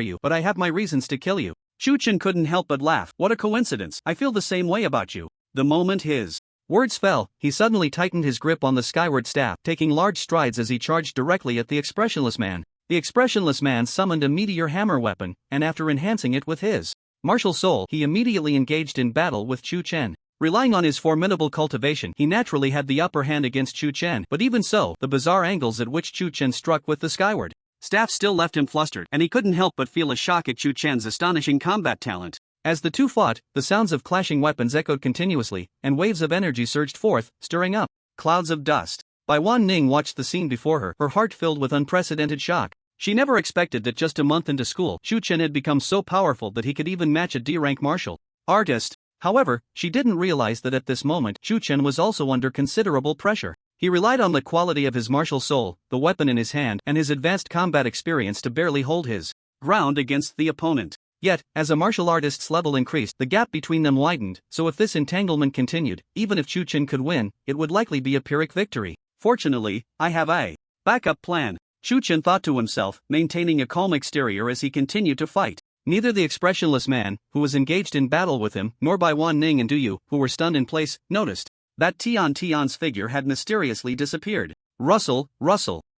you, but I have my reasons to kill you. Chu Chen couldn't help but laugh. What a coincidence, I feel the same way about you. The moment his words fell, he suddenly tightened his grip on the skyward staff, taking large strides as he charged directly at the expressionless man. The expressionless man summoned a meteor hammer weapon, and after enhancing it with his martial soul, he immediately engaged in battle with Chu Chen. Relying on his formidable cultivation, he naturally had the upper hand against Chu Chen, but even so, the bizarre angles at which Chu Chen struck with the skyward staff still left him flustered, and he couldn't help but feel a shock at Chu Chen's astonishing combat talent. As the two fought, the sounds of clashing weapons echoed continuously, and waves of energy surged forth, stirring up clouds of dust. Waning watched the scene before her, her heart filled with unprecedented shock. She never expected that just a month into school, Chu Chen had become so powerful that he could even match a D-rank martial artist. However, she didn't realize that at this moment, Chu Chen was also under considerable pressure. He relied on the quality of his martial soul, the weapon in his hand, and his advanced combat experience to barely hold his ground against the opponent. Yet, as a martial artist's level increased, the gap between them widened, so if this entanglement continued, even if Chu Chen could win, it would likely be a Pyrrhic victory. Fortunately, I have a backup plan, Chu Chen thought to himself, maintaining a calm exterior as he continued to fight. Neither the expressionless man, who was engaged in battle with him, nor Waning and Du, who were stunned in place, noticed that Tion Tion's figure had mysteriously disappeared. Rustle.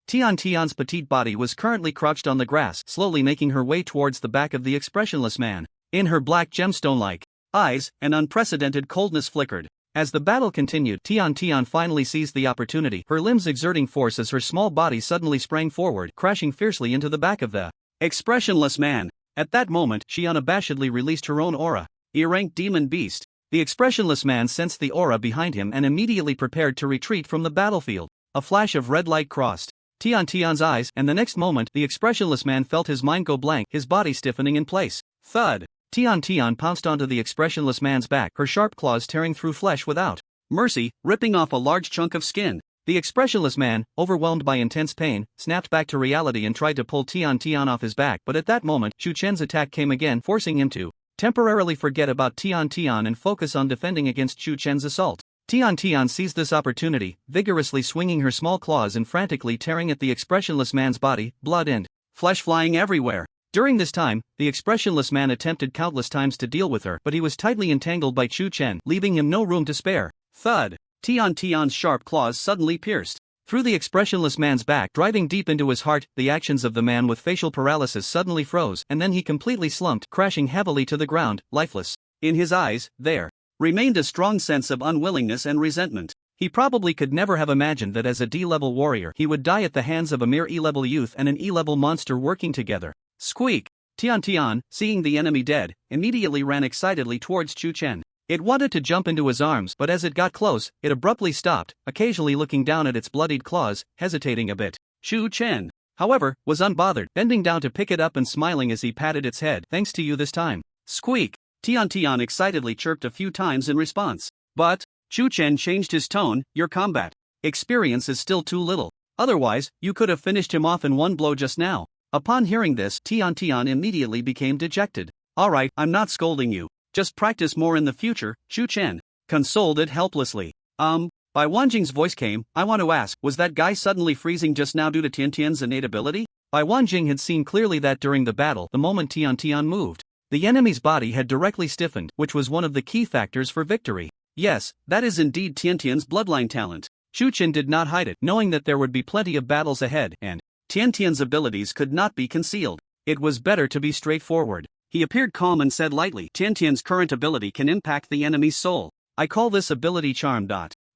Tion Tion's petite body was currently crouched on the grass, slowly making her way towards the back of the expressionless man. In her black gemstone-like eyes, an unprecedented coldness flickered. As the battle continued, Tion Tion finally seized the opportunity, her limbs exerting force as her small body suddenly sprang forward, crashing fiercely into the back of the expressionless man. At that moment, she unabashedly released her own aura. E-rank demon beast. The expressionless man sensed the aura behind him and immediately prepared to retreat from the battlefield. A flash of red light crossed Tion Tion's eyes, and the next moment, the expressionless man felt his mind go blank, his body stiffening in place. Thud! Tion Tion pounced onto the expressionless man's back, her sharp claws tearing through flesh without mercy, ripping off a large chunk of skin. The expressionless man, overwhelmed by intense pain, snapped back to reality and tried to pull Tion Tion off his back, but at that moment, Shu Chen's attack came again, forcing him to temporarily forget about Tion Tion and focus on defending against Shu Chen's assault. Tion Tion seized this opportunity, vigorously swinging her small claws and frantically tearing at the expressionless man's body, blood and flesh flying everywhere. During this time, the expressionless man attempted countless times to deal with her, but he was tightly entangled by Shu Chen, leaving him no room to spare. Thud! Tion Tion's sharp claws suddenly pierced through the expressionless man's back, driving deep into his heart. The actions of the man with facial paralysis suddenly froze, and then he completely slumped, crashing heavily to the ground, lifeless. In his eyes, there remained a strong sense of unwillingness and resentment. He probably could never have imagined that as a D-level warrior he would die at the hands of a mere E-level youth and an E-level monster working together. Squeak! Tion Tion, seeing the enemy dead, immediately ran excitedly towards Shu Chen. It wanted to jump into his arms, but as it got close, it abruptly stopped, occasionally looking down at its bloodied claws, hesitating a bit. Shu Chen, however, was unbothered, bending down to pick it up and smiling as he patted its head. Thanks to you this time. Squeak! Tion Tion excitedly chirped a few times in response. But Shu Chen changed his tone. Your combat experience is still too little. Otherwise, you could have finished him off in one blow just now. Upon hearing this, Tion Tion immediately became dejected. Alright, I'm not scolding you. Just practice more in the future, Shu Chen consoled it helplessly. Bai Wanjing's voice came. I want to ask, was that guy suddenly freezing just now due to Tian Tian's innate ability? Bai Wanjing had seen clearly that during the battle, the moment Tion Tion moved, the enemy's body had directly stiffened, which was one of the key factors for victory. Yes, that is indeed Tian Tian's bloodline talent. Shu Chen did not hide it, knowing that there would be plenty of battles ahead, and Tian Tian's abilities could not be concealed. It was better to be straightforward. He appeared calm and said lightly, Tian Tian's current ability can impact the enemy's soul. I call this ability charm.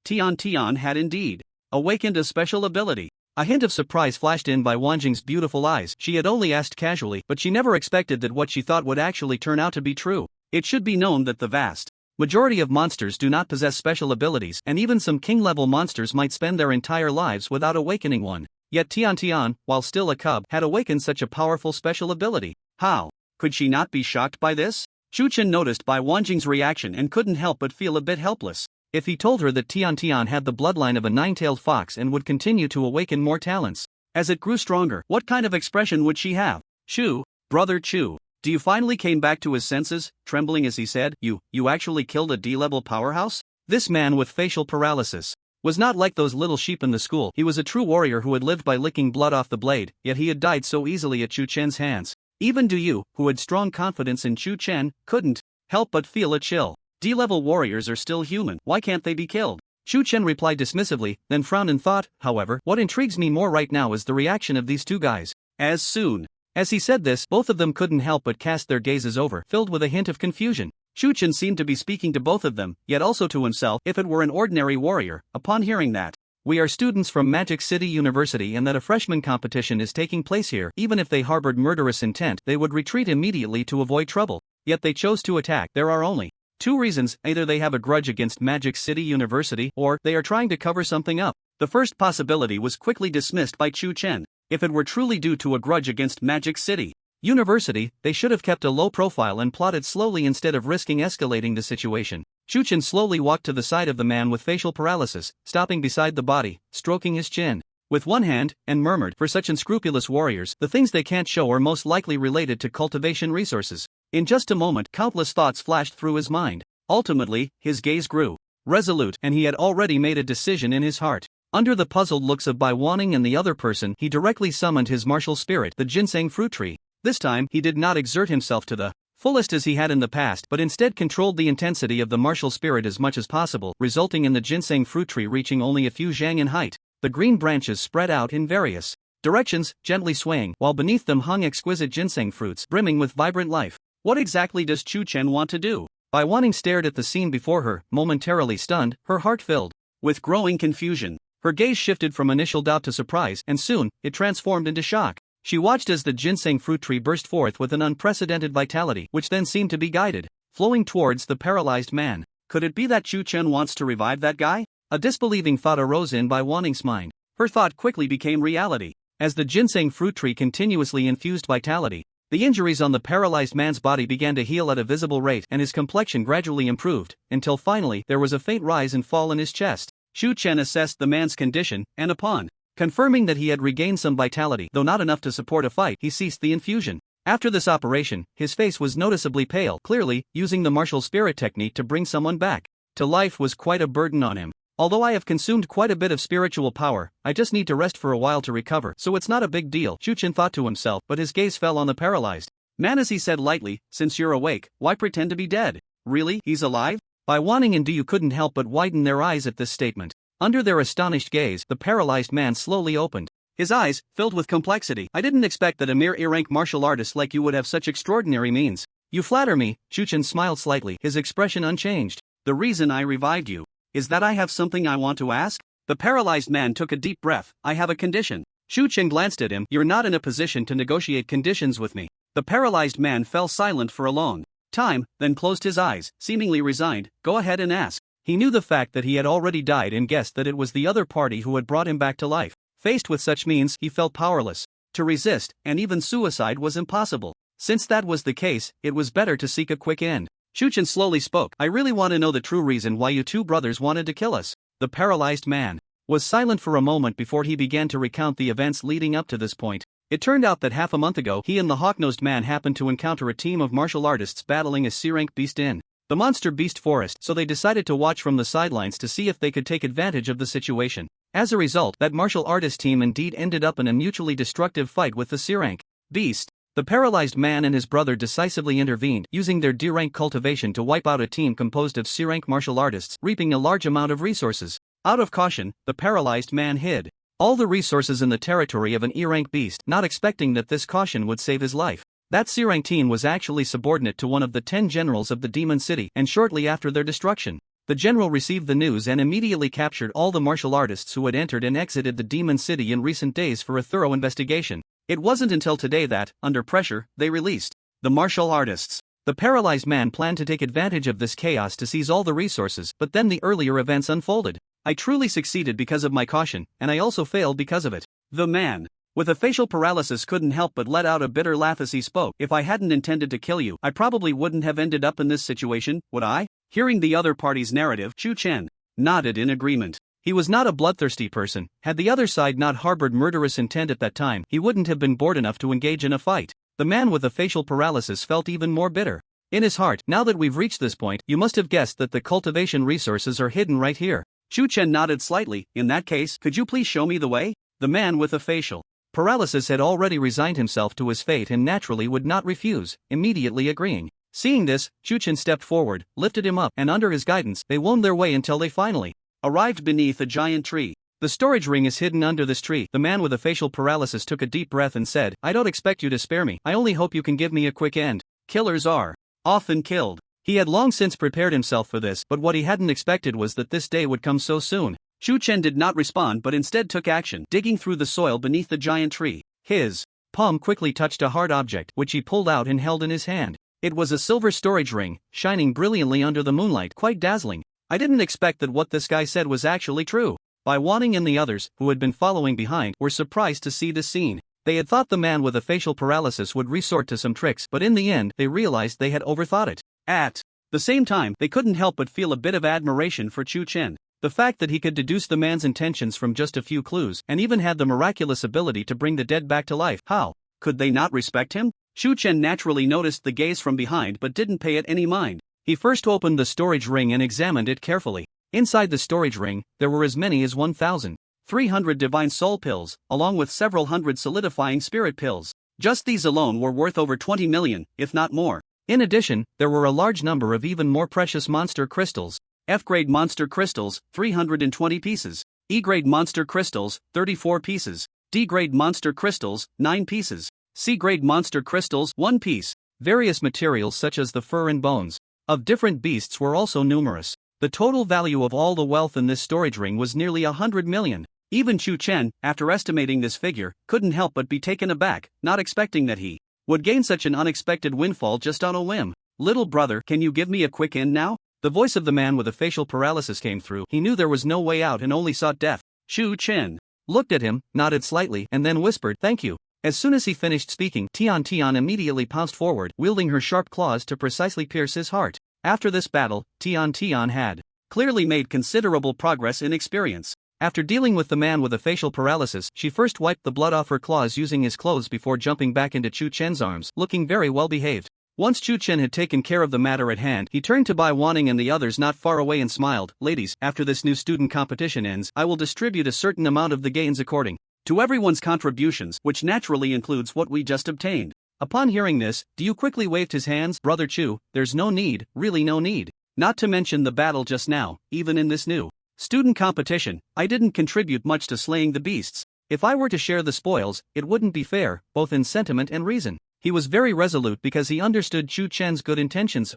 Tion Tion had indeed awakened a special ability. A hint of surprise flashed in Bai Wanjing's beautiful eyes. She had only asked casually, but she never expected that what she thought would actually turn out to be true. It should be known that the vast majority of monsters do not possess special abilities, and even some king-level monsters might spend their entire lives without awakening one. Yet Tion Tion, while still a cub, had awakened such a powerful special ability. How could she not be shocked by this? Shu Chen noticed Bai Wanjing's reaction and couldn't help but feel a bit helpless. If he told her that Tion Tion had the bloodline of a nine-tailed fox and would continue to awaken more talents as it grew stronger, what kind of expression would she have? Shu, brother Chu, do you finally came back to his senses? Trembling as he said, You actually killed a D-level powerhouse? This man with facial paralysis was not like those little sheep in the school. He was a true warrior who had lived by licking blood off the blade, yet he had died so easily at Shu Chen's hands. Even Du Yu, who had strong confidence in Shu Chen, couldn't help but feel a chill. D-level warriors are still human, why can't they be killed? Shu Chen replied dismissively, then frowned and thought, however, what intrigues me more right now is the reaction of these two guys. As soon as he said this, both of them couldn't help but cast their gazes over, filled with a hint of confusion. Shu Chen seemed to be speaking to both of them, yet also to himself, if it were an ordinary warrior. Upon hearing that, we are students from Magic City University and that a freshman competition is taking place here. Even if they harbored murderous intent, they would retreat immediately to avoid trouble. Yet they chose to attack. There are only two reasons: either they have a grudge against Magic City University, or they are trying to cover something up. The first possibility was quickly dismissed by Shu Chen. If it were truly due to a grudge against Magic City University, they should have kept a low profile and plotted slowly instead of risking escalating the situation. Shu Chen slowly walked to the side of the man with facial paralysis, stopping beside the body, stroking his chin with one hand, and murmured, for such unscrupulous warriors, the things they can't show are most likely related to cultivation resources. In just a moment, countless thoughts flashed through his mind. Ultimately, his gaze grew resolute, and he had already made a decision in his heart. Under the puzzled looks of Bai Waning and the other person, he directly summoned his martial spirit, the ginseng fruit tree. This time, he did not exert himself to the fullest as he had in the past, but instead controlled the intensity of the martial spirit as much as possible, resulting in the ginseng fruit tree reaching only a few zhang in height. The green branches spread out in various directions, gently swaying, while beneath them hung exquisite ginseng fruits, brimming with vibrant life. What exactly does Shu Chen want to do? Bai Wanning stared at the scene before her, momentarily stunned, her heart filled with growing confusion. Her gaze shifted from initial doubt to surprise, and soon, it transformed into shock. She watched as the ginseng fruit tree burst forth with an unprecedented vitality, which then seemed to be guided, flowing towards the paralyzed man. Could it be that Tion Tion wants to revive that guy? A disbelieving thought arose in by Waning's mind. Her thought quickly became reality. As the ginseng fruit tree continuously infused vitality, the injuries on the paralyzed man's body began to heal at a visible rate and his complexion gradually improved, until finally there was a faint rise and fall in his chest. Tion Tion assessed the man's condition, and upon confirming that he had regained some vitality, though not enough to support a fight, he ceased the infusion. After this operation, his face was noticeably pale. Clearly, using the martial spirit technique to bring someone back to life was quite a burden on him. Although I have consumed quite a bit of spiritual power, I just need to rest for a while to recover, so it's not a big deal, Tion Tion thought to himself, but his gaze fell on the paralyzed man as he said lightly, since you're awake, why pretend to be dead? Really, he's alive? By Waning and Du couldn't help but widen their eyes at this statement. Under their astonished gaze, the paralyzed man slowly opened his eyes, filled with complexity. I didn't expect that a mere A-rank martial artist like you would have such extraordinary means. You flatter me, Tion Tion smiled slightly, his expression unchanged. The reason I revived you is that I have something I want to ask? The paralyzed man took a deep breath. I have a condition. Tion Tion glanced at him. You're not in a position to negotiate conditions with me. The paralyzed man fell silent for a long time, then closed his eyes, seemingly resigned. Go ahead and ask. He knew the fact that he had already died and guessed that it was the other party who had brought him back to life. Faced with such means, he felt powerless to resist, and even suicide was impossible. Since that was the case, it was better to seek a quick end. Tion Tion slowly spoke. I really want to know the true reason why you two brothers wanted to kill us. The paralyzed man was silent for a moment before he began to recount the events leading up to this point. It turned out that half a month ago, he and the hawk-nosed man happened to encounter a team of martial artists battling a C-rank beast in the monster beast forest, so they decided to watch from the sidelines to see if they could take advantage of the situation. As a result, that martial artist team indeed ended up in a mutually destructive fight with the C-rank beast. The paralyzed man and his brother decisively intervened, using their D-rank cultivation to wipe out a team composed of C-rank martial artists, reaping a large amount of resources. Out of caution, the paralyzed man hid all the resources in the territory of an E-rank beast, not expecting that this caution would save his life. That C-rank team was actually subordinate to one of the 10 generals of the Demon City, and shortly after their destruction, the general received the news and immediately captured all the martial artists who had entered and exited the Demon City in recent days for a thorough investigation. It wasn't until today that, under pressure, they released the martial artists. The paralyzed man planned to take advantage of this chaos to seize all the resources, but then the earlier events unfolded. I truly succeeded because of my caution, and I also failed because of it. The man with a facial paralysis couldn't help but let out a bitter laugh as he spoke. If I hadn't intended to kill you, I probably wouldn't have ended up in this situation, would I? Hearing the other party's narrative, Tion Tion nodded in agreement. He was not a bloodthirsty person. Had the other side not harbored murderous intent at that time, he wouldn't have been bored enough to engage in a fight. The man with the facial paralysis felt even more bitter in his heart. Now that we've reached this point, you must have guessed that the cultivation resources are hidden right here. Tion Tion nodded slightly. In that case, could you please show me the way? The man with the facial paralysis had already resigned himself to his fate and naturally would not refuse, immediately agreeing. Seeing this, Tion Tion stepped forward, lifted him up, and under his guidance, they wound their way until they finally arrived beneath a giant tree. The storage ring is hidden under this tree. The man with the facial paralysis took a deep breath and said, I don't expect you to spare me. I only hope you can give me a quick end. Killers are often killed. He had long since prepared himself for this, but what he hadn't expected was that this day would come so soon. Tion Tion did not respond but instead took action, digging through the soil beneath the giant tree. His palm quickly touched a hard object, which he pulled out and held in his hand. It was a silver storage ring, shining brilliantly under the moonlight, quite dazzling. I didn't expect that what this guy said was actually true. By Waning and the others, who had been following behind, were surprised to see this scene. They had thought the man with a facial paralysis would resort to some tricks, but in the end, they realized they had overthought it. At the same time, they couldn't help but feel a bit of admiration for Tion Tion. The fact that he could deduce the man's intentions from just a few clues, and even had the miraculous ability to bring the dead back to life. How could they not respect him? Tion Tion naturally noticed the gaze from behind but didn't pay it any mind. He first opened the storage ring and examined it carefully. Inside the storage ring, there were as many as 1,300 divine soul pills, along with several hundred solidifying spirit pills. Just these alone were worth over 20 million, if not more. In addition, there were a large number of even more precious monster crystals. F-grade monster crystals, 320 pieces. E-grade monster crystals, 34 pieces. D-grade monster crystals, 9 pieces. C-grade monster crystals, 1 piece. Various materials such as the fur and bones of different beasts were also numerous. The total value of all the wealth in this storage ring was nearly 100 million. Even Chu Chen, after estimating this figure, couldn't help but be taken aback, not expecting that he would gain such an unexpected windfall just on a whim. Little brother, can you give me a quick in now? The voice of the man with a facial paralysis came through. He knew there was no way out and only sought death. Chu Chen looked at him, nodded slightly, and then whispered, "Thank you." As soon as he finished speaking, Tion Tion immediately pounced forward, wielding her sharp claws to precisely pierce his heart. After this battle, Tion Tion had clearly made considerable progress in experience. After dealing with the man with a facial paralysis, she first wiped the blood off her claws using his clothes before jumping back into Chu Chen's arms, looking very well behaved. Once Chu Chen had taken care of the matter at hand, he turned to Waning and the others not far away and smiled. "Ladies, after this new student competition ends, I will distribute a certain amount of the gains according to everyone's contributions, which naturally includes what we just obtained." Upon hearing this, Diu quickly waved his hands. "Brother Chu, there's no need, really no need. Not to mention the battle just now, even in this new student competition, I didn't contribute much to slaying the beasts. If I were to share the spoils, it wouldn't be fair, both in sentiment and reason." He was very resolute because he understood Chu Chen's good intentions.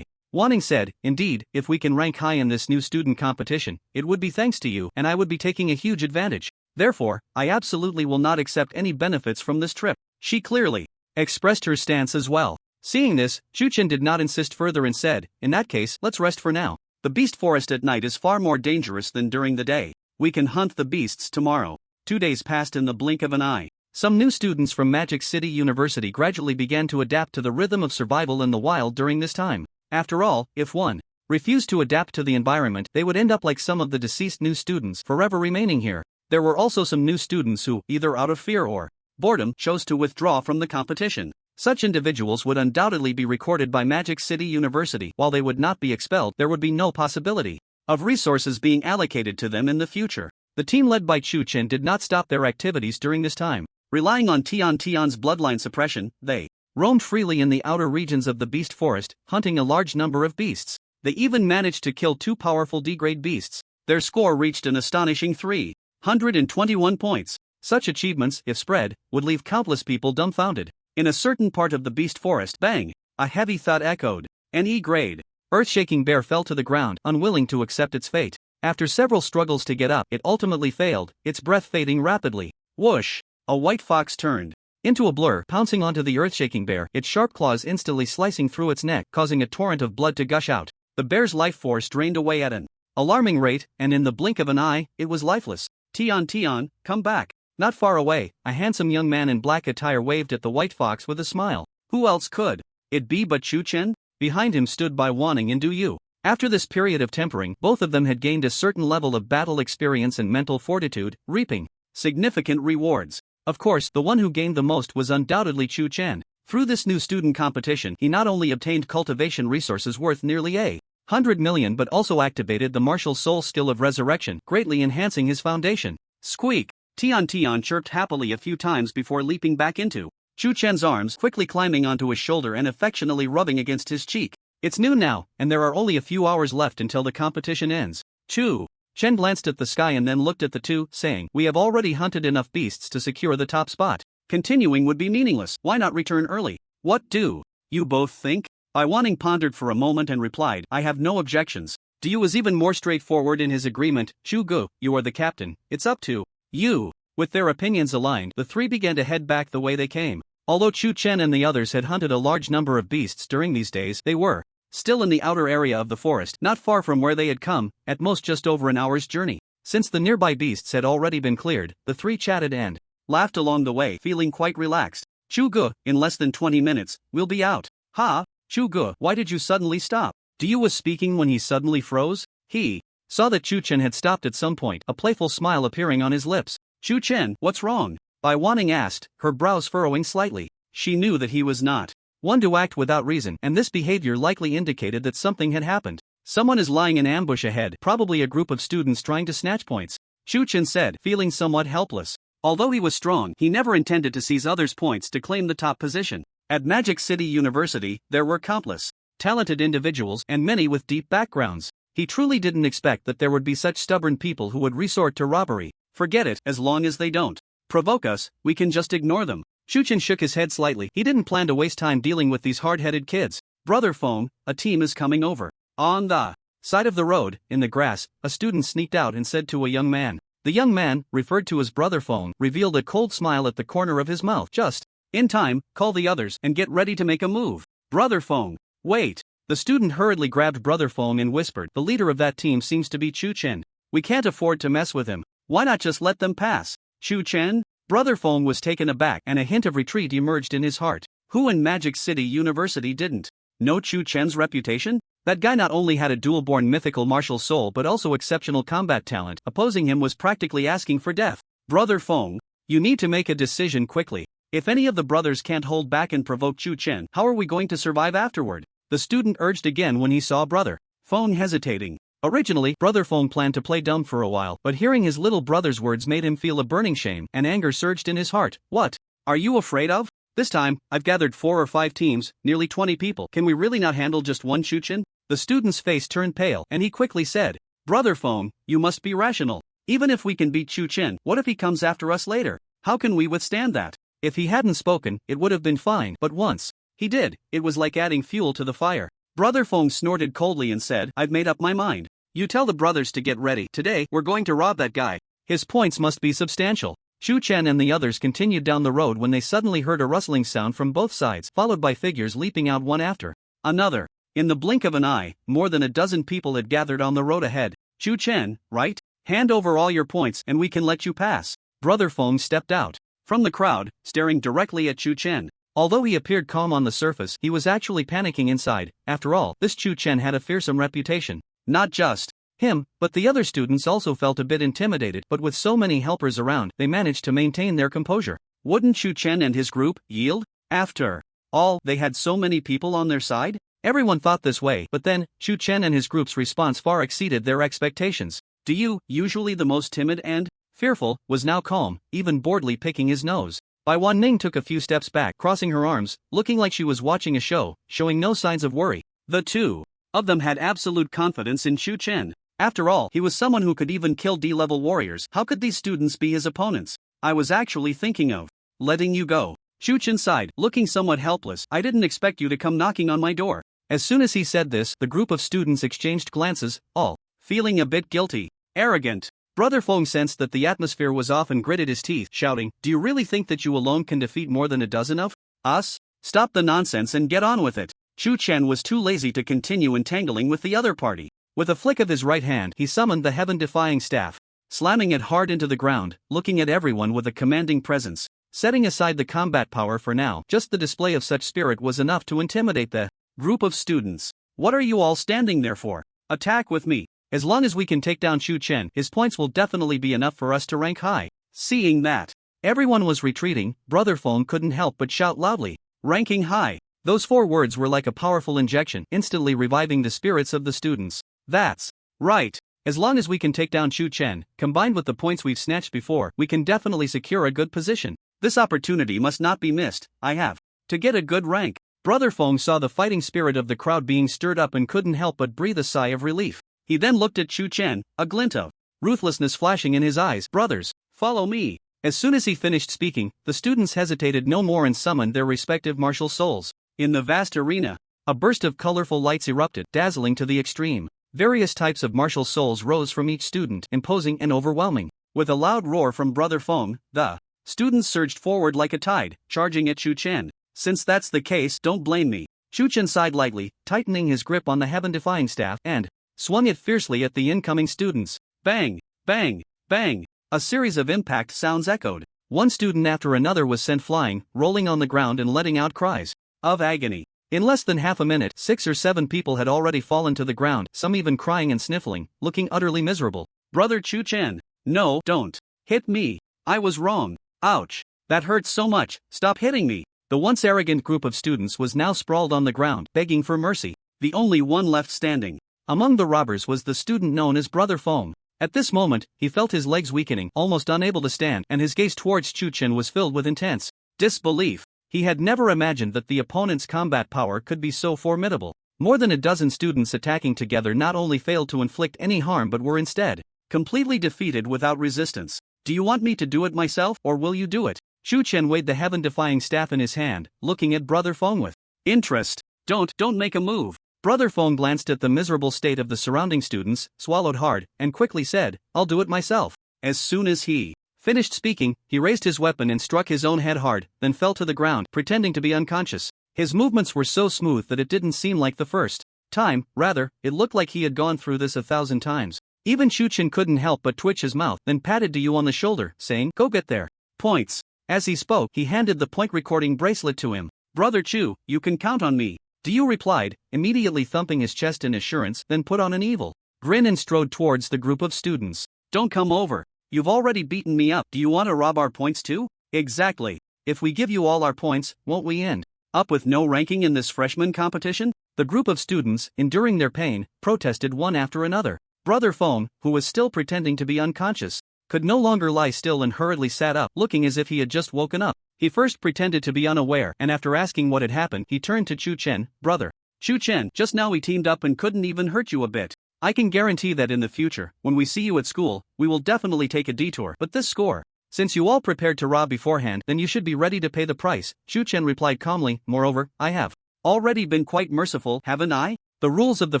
Waning said, "Indeed, if we can rank high in this new student competition, it would be thanks to you, and I would be taking a huge advantage. Therefore, I absolutely will not accept any benefits from this trip." She clearly expressed her stance as well. Seeing this, Chu Chen did not insist further and said, "In that case, let's rest for now. The beast forest at night is far more dangerous than during the day. We can hunt the beasts tomorrow." 2 days passed in the blink of an eye. Some new students from Magic City University gradually began to adapt to the rhythm of survival in the wild during this time. After all, if one refused to adapt to the environment, they would end up like some of the deceased new students, forever remaining here. There were also some new students who, either out of fear or boredom, chose to withdraw from the competition. Such individuals would undoubtedly be recorded by Magic City University. While they would not be expelled, there would be no possibility of resources being allocated to them in the future. The team led by Chu Chen did not stop their activities during this time. Relying on Tion Tion's bloodline suppression, they roamed freely in the outer regions of the beast forest, hunting a large number of beasts. They even managed to kill 2 powerful D-grade beasts. Their score reached an astonishing 321 points. Such achievements, if spread, would leave countless people dumbfounded. In a certain part of the beast forest, bang! A heavy thud echoed. An E-grade earth-shaking bear fell to the ground, unwilling to accept its fate. After several struggles to get up, it ultimately failed, its breath fading rapidly. Whoosh! A white fox turned into a blur, pouncing onto the earth-shaking bear, its sharp claws instantly slicing through its neck, causing a torrent of blood to gush out. The bear's life force drained away at an alarming rate, and in the blink of an eye, it was lifeless. "Tion Tion, come back." Not far away, a handsome young man in black attire waved at the white fox with a smile. Who else could it be but Chu Chen? Behind him stood Waning and Du Yu. After this period of tempering, both of them had gained a certain level of battle experience and mental fortitude, reaping significant rewards. Of course, the one who gained the most was undoubtedly Chu Chen. Through this new student competition, he not only obtained cultivation resources worth nearly 100 million but also activated the martial soul skill of resurrection, greatly enhancing his foundation. Squeak! Tion Tion chirped happily a few times before leaping back into Chu Chen's arms, quickly climbing onto his shoulder and affectionately rubbing against his cheek. It's noon now, and there are only a few hours left until the competition ends. Chu Chen glanced at the sky and then looked at the two, saying, "We have already hunted enough beasts to secure the top spot. Continuing would be meaningless. Why not return early?" "What do you both think?" Waning pondered for a moment and replied, "I have no objections." Du was even more straightforward in his agreement. "Chu Gu, you are the captain. It's up to you." With their opinions aligned, the three began to head back the way they came. Although Chu Chen and the others had hunted a large number of beasts during these days, they were still in the outer area of the forest, not far from where they had come, at most just over an hour's journey. Since the nearby beasts had already been cleared, the three chatted and laughed along the way, feeling quite relaxed. "Chu Gu, in less than 20 minutes, we'll be out." "Ha? Chu Gu, why did you suddenly stop?" Du was speaking when he suddenly froze. He saw that Chu Chen had stopped at some point, a playful smile appearing on his lips. "Chu Chen, what's wrong?" Waning asked, her brows furrowing slightly. She knew that he was not one to act without reason, and this behavior likely indicated that something had happened. "Someone is lying in ambush ahead, probably a group of students trying to snatch points," Chu Chen said, feeling somewhat helpless. Although he was strong, he never intended to seize others' points to claim the top position. At Magic City University, there were countless talented individuals and many with deep backgrounds. He truly didn't expect that there would be such stubborn people who would resort to robbery. "Forget it, as long as they don't provoke us, we can just ignore them." Chu Chen shook his head slightly. He didn't plan to waste time dealing with these hard-headed kids. "Brother Phone, a team is coming over." On the side of the road, in the grass, a student sneaked out and said to a young man, The young man, referred to as Brother Fong, revealed a cold smile at the corner of his mouth. Just in time, call the others and get ready to make a move. Brother Fong, wait. The student hurriedly grabbed Brother Fong and whispered, the leader of that team seems to be Chu Chen. We can't afford to mess with him. Why not just let them pass? Chu Chen? Brother Fong was taken aback and a hint of retreat emerged in his heart. Who in Magic City University didn't know Chu Chen's reputation? That guy not only had a dual-born mythical martial soul but also exceptional combat talent. Opposing him was practically asking for death. Brother Fong, you need to make a decision quickly. If any of the brothers can't hold back and provoke Chu Chen, how are we going to survive afterward? The student urged again when he saw Brother Fong hesitating. Originally, Brother Fong planned to play dumb for a while, but hearing his little brother's words made him feel a burning shame, and anger surged in his heart. What are you afraid of? This time, I've gathered 4 or 5 teams, nearly 20 people. Can we really not handle just one Chu Chen? The student's face turned pale, and he quickly said, Brother Fong, you must be rational. Even if we can beat Chu Chen, what if he comes after us later? How can we withstand that? If he hadn't spoken, it would have been fine, but once he did, it was like adding fuel to the fire. Brother Fong snorted coldly and said, I've made up my mind. You tell the brothers to get ready. Today, we're going to rob that guy. His points must be substantial. Chu Chen and the others continued down the road when they suddenly heard a rustling sound from both sides, followed by figures leaping out one after another. In the blink of an eye, more than a dozen people had gathered on the road ahead. Chu Chen, right? Hand over all your points and we can let you pass. Brother Fong stepped out from the crowd, staring directly at Chu Chen. Although he appeared calm on the surface, he was actually panicking inside. After all, this Chu Chen had a fearsome reputation. Not just him, but the other students also felt a bit intimidated, but with so many helpers around, they managed to maintain their composure. Wouldn't Chu Chen and his group yield? After all, they had so many people on their side? Everyone thought this way, but then, Chu Chen and his group's response far exceeded their expectations. Do you, usually the most timid and fearful, was now calm, even boredly picking his nose. Waning took a few steps back, crossing her arms, looking like she was watching a show, showing no signs of worry. The two of them had absolute confidence in Chu Chen. After all, he was someone who could even kill D-level warriors. How could these students be his opponents? I was actually thinking of letting you go. Chu Chen sighed, looking somewhat helpless. I didn't expect you to come knocking on my door. As soon as he said this, the group of students exchanged glances, all feeling a bit guilty. Arrogant. Brother Fong sensed that the atmosphere was off and gritted his teeth, shouting, Do you really think that you alone can defeat more than a dozen of us? Stop the nonsense and get on with it. Chu Chen was too lazy to continue entangling with the other party. With a flick of his right hand, he summoned the heaven-defying staff, slamming it hard into the ground, looking at everyone with a commanding presence. Setting aside the combat power for now, just the display of such spirit was enough to intimidate the group of students. What are you all standing there for? Attack with me. As long as we can take down Chu Chen, his points will definitely be enough for us to rank high. Seeing that everyone was retreating, Brother Fong couldn't help but shout loudly, ranking high. Those 4 words were like a powerful injection, instantly reviving the spirits of the students. That's right. As long as we can take down Chu Chen, combined with the points we've snatched before, we can definitely secure a good position. This opportunity must not be missed. I have to get a good rank. Brother Fong saw the fighting spirit of the crowd being stirred up and couldn't help but breathe a sigh of relief. He then looked at Chu Chen, a glint of ruthlessness flashing in his eyes. Brothers, follow me. As soon as he finished speaking, the students hesitated no more and summoned their respective martial souls. In the vast arena, a burst of colorful lights erupted, dazzling to the extreme. Various types of martial souls rose from each student, imposing and overwhelming. With a loud roar from Brother Fong, the students surged forward like a tide, charging at Chu Chen. Since that's the case, don't blame me. Chu Chen sighed lightly, tightening his grip on the heaven-defying staff, and swung it fiercely at the incoming students. Bang! Bang! Bang! A series of impact sounds echoed. One student after another was sent flying, rolling on the ground and letting out cries of agony. In less than half a minute, 6 or 7 people had already fallen to the ground, some even crying and sniffling, looking utterly miserable. Brother Chu Chen, no, don't hit me. I was wrong. Ouch. That hurts so much. Stop hitting me. The once arrogant group of students was now sprawled on the ground, begging for mercy. The only one left standing among the robbers was the student known as Brother Fong. At this moment, he felt his legs weakening, almost unable to stand, and his gaze towards Chu Chen was filled with intense disbelief. He had never imagined that the opponent's combat power could be so formidable. More than a dozen students attacking together not only failed to inflict any harm but were instead completely defeated without resistance. Do you want me to do it myself, or will you do it? Chu Chen weighed the heaven-defying staff in his hand, looking at Brother Fong with interest. Don't make a move. Brother Fong glanced at the miserable state of the surrounding students, swallowed hard, and quickly said, I'll do it myself. As soon as he finished speaking, he raised his weapon and struck his own head hard, then fell to the ground, pretending to be unconscious. His movements were so smooth that it didn't seem like the first time, rather, it looked like he had gone through this 1,000 times. Even Tion couldn't help but twitch his mouth, then patted Yu on the shoulder, saying, "Go get their points." As he spoke, he handed the point recording bracelet to him. "Brother Chu, you can count on me." Yu replied, immediately thumping his chest in assurance, then put on an evil grin and strode towards the group of students. "Don't come over. You've already beaten me up. Do you want to rob our points too?" "Exactly. If we give you all our points, won't we end up with no ranking in this freshman competition?" The group of students, enduring their pain, protested one after another. Brother Fong, who was still pretending to be unconscious, could no longer lie still and hurriedly sat up, looking as if he had just woken up. He first pretended to be unaware, and after asking what had happened, he turned to Chu Chen. "Brother Chu Chen, just now we teamed up and couldn't even hurt you a bit. I can guarantee that in the future, when we see you at school, we will definitely take a detour. But this score, since you all prepared to rob beforehand, then you should be ready to pay the price." Chu Chen replied calmly, "Moreover, I have already been quite merciful, haven't I?" The rules of the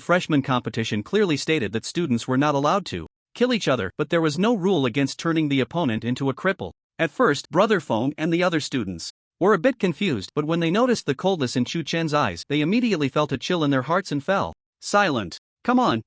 freshman competition clearly stated that students were not allowed to kill each other, but there was no rule against turning the opponent into a cripple. At first, Brother Fong and the other students were a bit confused, but when they noticed the coldness in Chu Chen's eyes, they immediately felt a chill in their hearts and fell silent. Come on,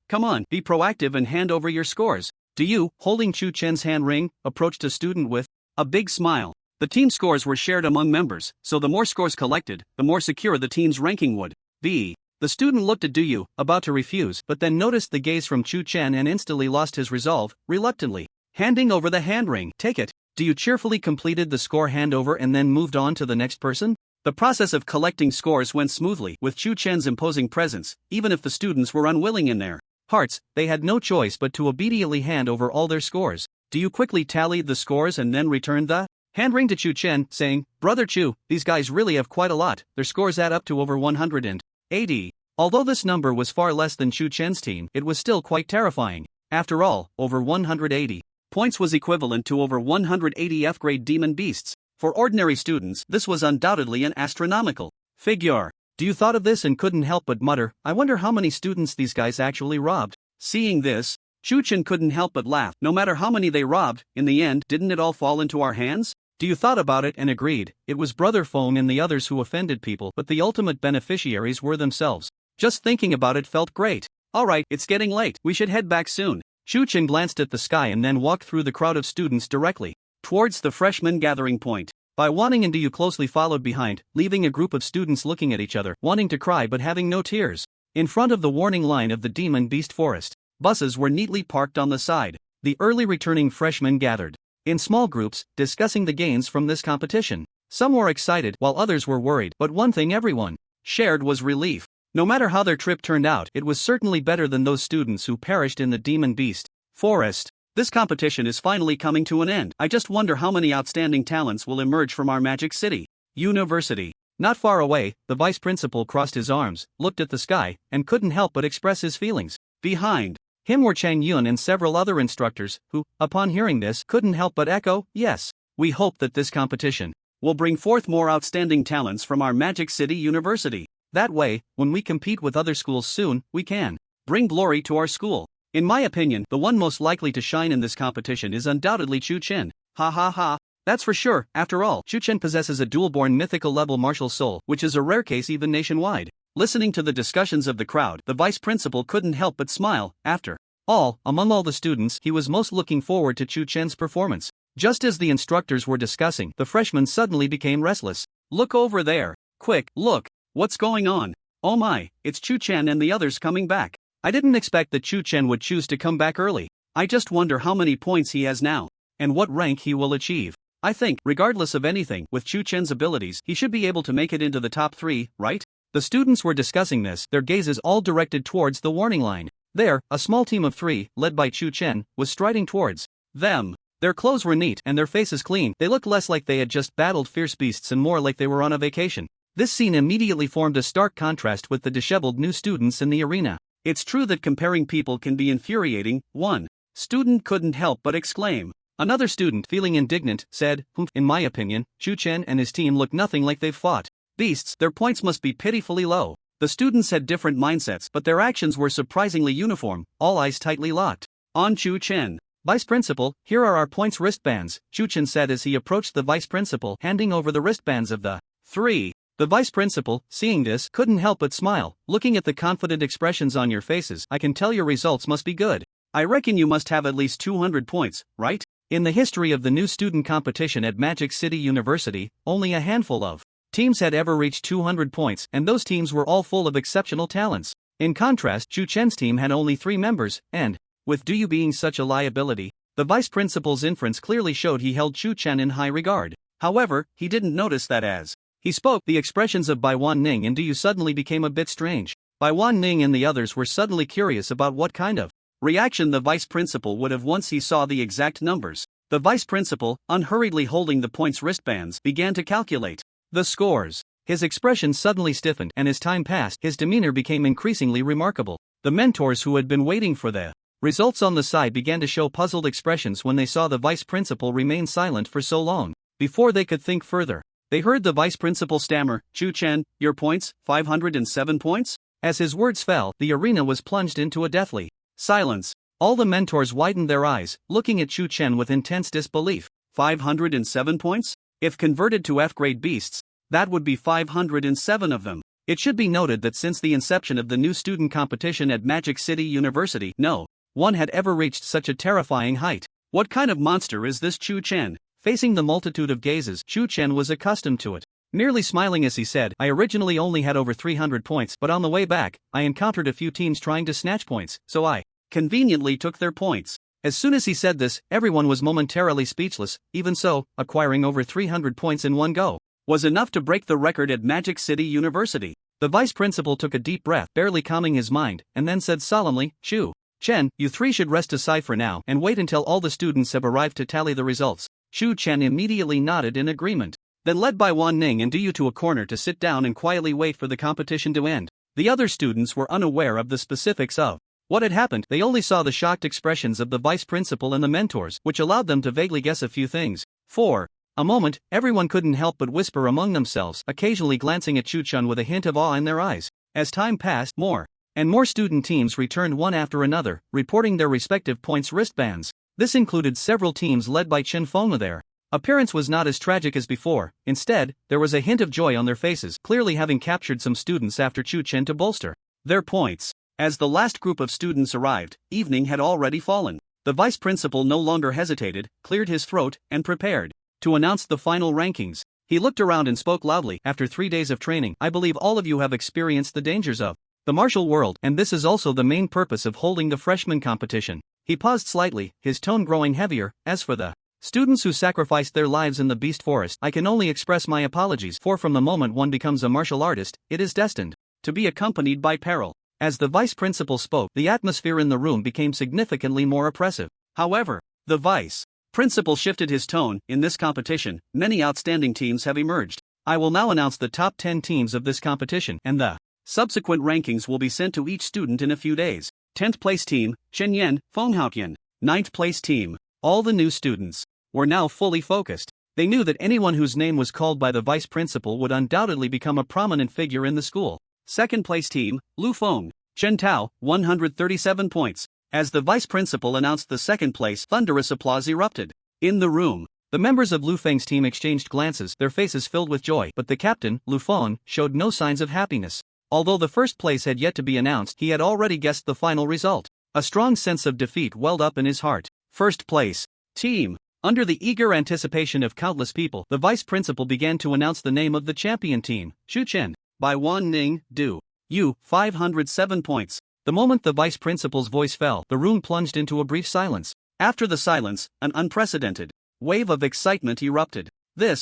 be proactive and hand over your scores." Yu, holding Chu Chen's hand ring, approached a student with a big smile. The team scores were shared among members, so the more scores collected, the more secure the team's ranking would be. The student looked at Yu, about to refuse, but then noticed the gaze from Chu Chen and instantly lost his resolve, reluctantly handing over the hand ring. "Take it." Yu cheerfully completed the score handover and then moved on to the next person. The process of collecting scores went smoothly, with Chu Chen's imposing presence. Even if the students were unwilling in their hearts, they had no choice but to obediently hand over all their scores. Yu quickly tallied the scores and then returned the hand ring to Chu Chen, saying, "Brother Chu, these guys really have quite a lot. Their scores add up to over 180. Although this number was far less than Chu Chen's team, it was still quite terrifying. After all, over 180 points was equivalent to over 180 F-grade demon beasts. For ordinary students, this was undoubtedly an astronomical figure. Yu thought of this and couldn't help but mutter, "I wonder how many students these guys actually robbed." Seeing this, Chu Chen couldn't help but laugh. "No matter how many they robbed, in the end, didn't it all fall into our hands?" Yu thought about it and agreed. It was Brother Fong and the others who offended people, but the ultimate beneficiaries were themselves. Just thinking about it felt great. "Alright, it's getting late. We should head back soon." Chu Chen glanced at the sky and then walked through the crowd of students directly towards the freshman gathering point. Waning and Yu closely followed behind, leaving a group of students looking at each other, wanting to cry but having no tears. In front of the warning line of the demon beast forest, buses were neatly parked on the side. The early returning freshmen gathered in small groups, discussing the gains from this competition. Some were excited while others were worried, but one thing everyone shared was relief. No matter how their trip turned out, it was certainly better than those students who perished in the demon beast forest. This competition is finally coming to an end. I just wonder how many outstanding talents will emerge from our Magic City University. Not far away, the vice principal crossed his arms, looked at the sky, and couldn't help but express his feelings. Behind him were Chang Yun and several other instructors, who, upon hearing this, couldn't help but echo, "Yes. We hope that this competition will bring forth more outstanding talents from our Magic City University. That way, when we compete with other schools soon, we can bring glory to our school." In my opinion, the one most likely to shine in this competition is undoubtedly Chu Chen. Ha ha ha. That's for sure. After all, Chu Chen possesses a dual-born mythical level martial soul, which is a rare case even nationwide. Listening to the discussions of the crowd, the vice principal couldn't help but smile. After all, among all the students, he was most looking forward to Chu Chen's performance. Just as the instructors were discussing, the freshmen suddenly became restless. "Look over there. Quick, look. What's going on? Oh my, it's Chu Chen and the others coming back. I didn't expect that Chu Chen would choose to come back early. I just wonder how many points he has now, and what rank he will achieve. I think, regardless of anything, with Chu Chen's abilities, he should be able to make it into the top 3, right?" The students were discussing this, their gazes all directed towards the warning line. There, a small team of 3, led by Chu Chen, was striding towards them. Their clothes were neat and their faces clean. They looked less like they had just battled fierce beasts and more like they were on a vacation. This scene immediately formed a stark contrast with the disheveled new students in the arena. It's true that comparing people can be infuriating. One student couldn't help but exclaim. Another student, feeling indignant, said, "In my opinion, Chu Chen and his team look nothing like they've fought beasts. Their points must be pitifully low." The students had different mindsets, but their actions were surprisingly uniform, all eyes tightly locked on Chu Chen. Vice Principal, here are our points wristbands, Tion Tion said as he approached the Vice Principal, handing over the wristbands of the 3. The Vice Principal, seeing this, couldn't help but smile. Looking at the confident expressions on your faces, I can tell your results must be good. I reckon you must have at least 200 points, right? In the history of the new student competition at Magic City University, only a handful of teams had ever reached 200 points, and those teams were all full of exceptional talents. In contrast, Tion Chen's team had only 3 members, and, with you being such a liability, the Vice Principal's inference clearly showed he held Tion Chen in high regard. However, he didn't notice that as he spoke, the expressions of Waning and you suddenly became a bit strange. Waning and the others were suddenly curious about what kind of reaction the Vice Principal would have once he saw the exact numbers. The Vice Principal, unhurriedly holding the points wristbands, began to calculate the scores. His expression suddenly stiffened, and as time passed, his demeanor became increasingly remarkable. The mentors who had been waiting for the results on the side began to show puzzled expressions when they saw the Vice Principal remain silent for so long. Before they could think further, they heard the Vice Principal stammer, "Tion Chen, your points, 507 points?" As his words fell, the arena was plunged into a deathly silence. All the mentors widened their eyes, looking at Tion Chen with intense disbelief. 507 points? If converted to F-grade beasts, that would be 507 of them. It should be noted that since the inception of the new student competition at Magic City University, no one had ever reached such a terrifying height. What kind of monster is this Tion Chen? Facing the multitude of gazes, Tion Chen was accustomed to it. Merely smiling as he said, "I originally only had over 300 points, but on the way back, I encountered a few teams trying to snatch points, so I conveniently took their points." As soon as he said this, everyone was momentarily speechless. Even so, acquiring over 300 points in one go was enough to break the record at Magic City University. The Vice Principal took a deep breath, barely calming his mind, and then said solemnly, "Tion Chen, you 3 should rest aside for now and wait until all the students have arrived to tally the results." Tion Chen immediately nodded in agreement. Then led by Waning and you to a corner to sit down and quietly wait for the competition to end. The other students were unaware of the specifics of what had happened. They only saw the shocked expressions of the Vice Principal and the mentors, which allowed them to vaguely guess a few things. For a moment, everyone couldn't help but whisper among themselves, occasionally glancing at Tion Chen with a hint of awe in their eyes. As time passed, more and more student teams returned one after another, reporting their respective points wristbands. This included several teams led by Chen Fengma. Their appearance was not as tragic as before. Instead, there was a hint of joy on their faces, clearly having captured some students after Tion Chen to bolster their points. As the last group of students arrived, evening had already fallen. The Vice Principal no longer hesitated, cleared his throat, and prepared to announce the final rankings. He looked around and spoke loudly. "After 3 days of training, I believe all of you have experienced the dangers of the martial world, and this is also the main purpose of holding the freshman competition." He paused slightly, his tone growing heavier. "As for the students who sacrificed their lives in the Beast Forest, I can only express my apologies, for from the moment one becomes a martial artist, it is destined to be accompanied by peril." As the Vice Principal spoke, the atmosphere in the room became significantly more oppressive. However, the Vice Principal shifted his tone. "In this competition, many outstanding teams have emerged. I will now announce the top 10 teams of this competition, and the subsequent rankings will be sent to each student in a few days. 10th place team, Chen Yan, Fenghaotian. 9th place team." All the new students were now fully focused. They knew that anyone whose name was called by the Vice Principal would undoubtedly become a prominent figure in the school. 2nd place team, Lu Feng, Chen Tao, 137 points. As the Vice Principal announced the 2nd place, thunderous applause erupted in the room. The members of Lu Feng's team exchanged glances, their faces filled with joy, but the captain, Lu Feng, showed no signs of happiness. Although the 1st place had yet to be announced, he had already guessed the final result. A strong sense of defeat welled up in his heart. 1st place team. Under the eager anticipation of countless people, the Vice Principal began to announce the name of the champion team, Tion Chen, by Waning, Du Yu, 507 points. The moment the Vice Principal's voice fell, the room plunged into a brief silence. After the silence, an unprecedented wave of excitement erupted.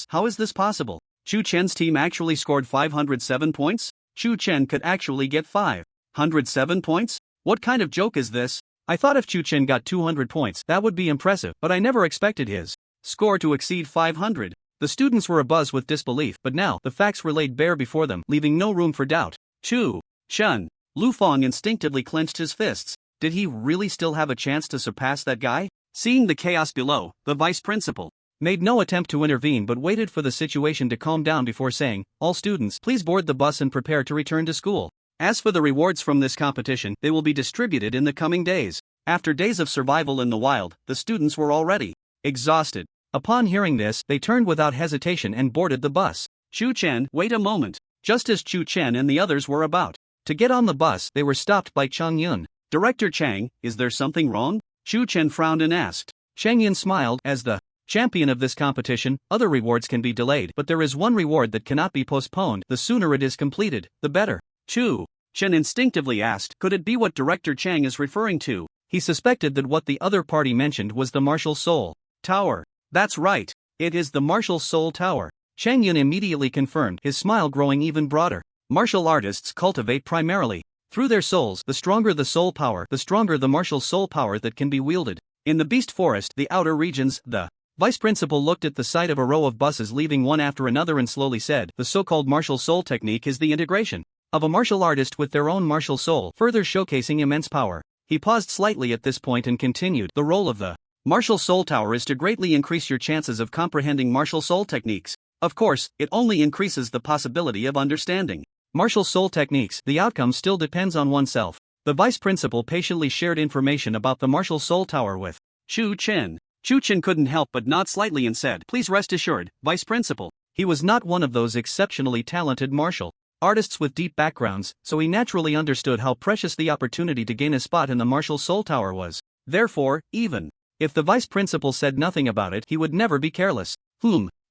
How is this possible? Tion Chen's team actually scored 507 points? Tion Chen could actually get 507 points? What kind of joke is this? I thought if Tion Chen got 200 points, that would be impressive, but I never expected his score to exceed 500. The students were abuzz with disbelief, but now, the facts were laid bare before them, leaving no room for doubt. Chen Lu Feng instinctively clenched his fists. Did he really still have a chance to surpass that guy? Seeing the chaos below, the Vice Principal made no attempt to intervene but waited for the situation to calm down before saying, "All students, please board the bus and prepare to return to school. As for the rewards from this competition, they will be distributed in the coming days." After days of survival in the wild, the students were already exhausted. Upon hearing this, they turned without hesitation and boarded the bus. Chu Chen, wait a moment. Just as Chu Chen and the others were about to get on the bus, they were stopped by Chang Yun. Director Chang, is there something wrong? Chu Chen frowned and asked. Chang Yun smiled. As the champion of this competition, other rewards can be delayed, but there is one reward that cannot be postponed. The sooner it is completed, the better. Chu Chen instinctively asked, could it be what Director Chang is referring to? He suspected that what the other party mentioned was the Martial Soul Tower. That's right. It is the Martial Soul Tower. Chang Yun immediately confirmed, his smile growing even broader. Martial artists cultivate primarily through their souls. The stronger the soul power, the stronger the martial soul power that can be wielded. In the Beast Forest, the outer regions, the vice principal looked at the sight of a row of buses leaving one after another and slowly said, the so-called martial soul technique is the integration of a martial artist with their own martial soul, further showcasing immense power. He paused slightly at this point and continued, the role of the Martial Soul Tower is to greatly increase your chances of comprehending martial soul techniques. Of course, it only increases the possibility of understanding martial soul techniques. The outcome still depends on oneself. The vice principal patiently shared information about the Martial Soul Tower with Chu Chen. Chu Chen couldn't help but nod slightly and said, please rest assured, vice principal. He was not one of those exceptionally talented martial artists with deep backgrounds, so he naturally understood how precious the opportunity to gain a spot in the Martial Soul Tower was. Therefore, even if the vice principal said nothing about it, he would never be careless.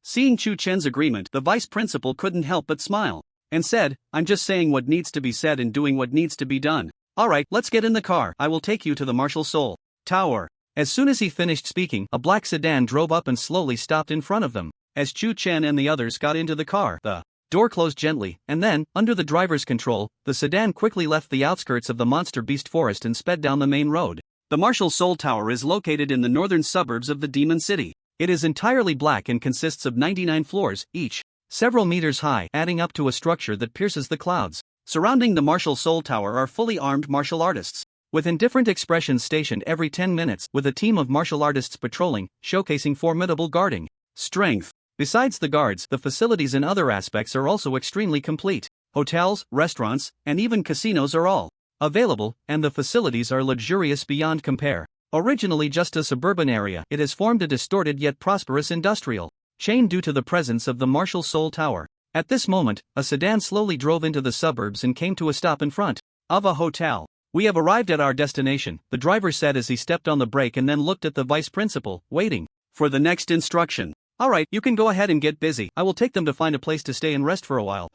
Seeing Chu Chen's agreement, the vice principal couldn't help but smile and said, I'm just saying what needs to be said and doing what needs to be done. Alright, let's get in the car. I will take you to the Martial Soul Tower. As soon as he finished speaking, a black sedan drove up and slowly stopped in front of them. As Chu Chen and the others got into the car, the door closed gently, and then, under the driver's control, the sedan quickly left the outskirts of the monster beast forest and sped down the main road. The Martial Soul Tower is located in the northern suburbs of the Demon City. It is entirely black and consists of 99 floors, each several meters high, adding up to a structure that pierces the clouds. Surrounding the Martial Soul Tower are fully armed martial artists, with indifferent expressions stationed every 10 minutes, with a team of martial artists patrolling, showcasing formidable guarding strength. Besides the guards, the facilities in other aspects are also extremely complete. Hotels, restaurants, and even casinos are all available, and the facilities are luxurious beyond compare. Originally just a suburban area, it has formed a distorted yet prosperous industrial chain due to the presence of the Martial Soul Tower. At this moment, a sedan slowly drove into the suburbs and came to a stop in front of a hotel. We have arrived at our destination, the driver said as he stepped on the brake and then looked at the vice principal, waiting for the next instruction. Alright, you can go ahead and get busy. I will take them to find a place to stay and rest for a while.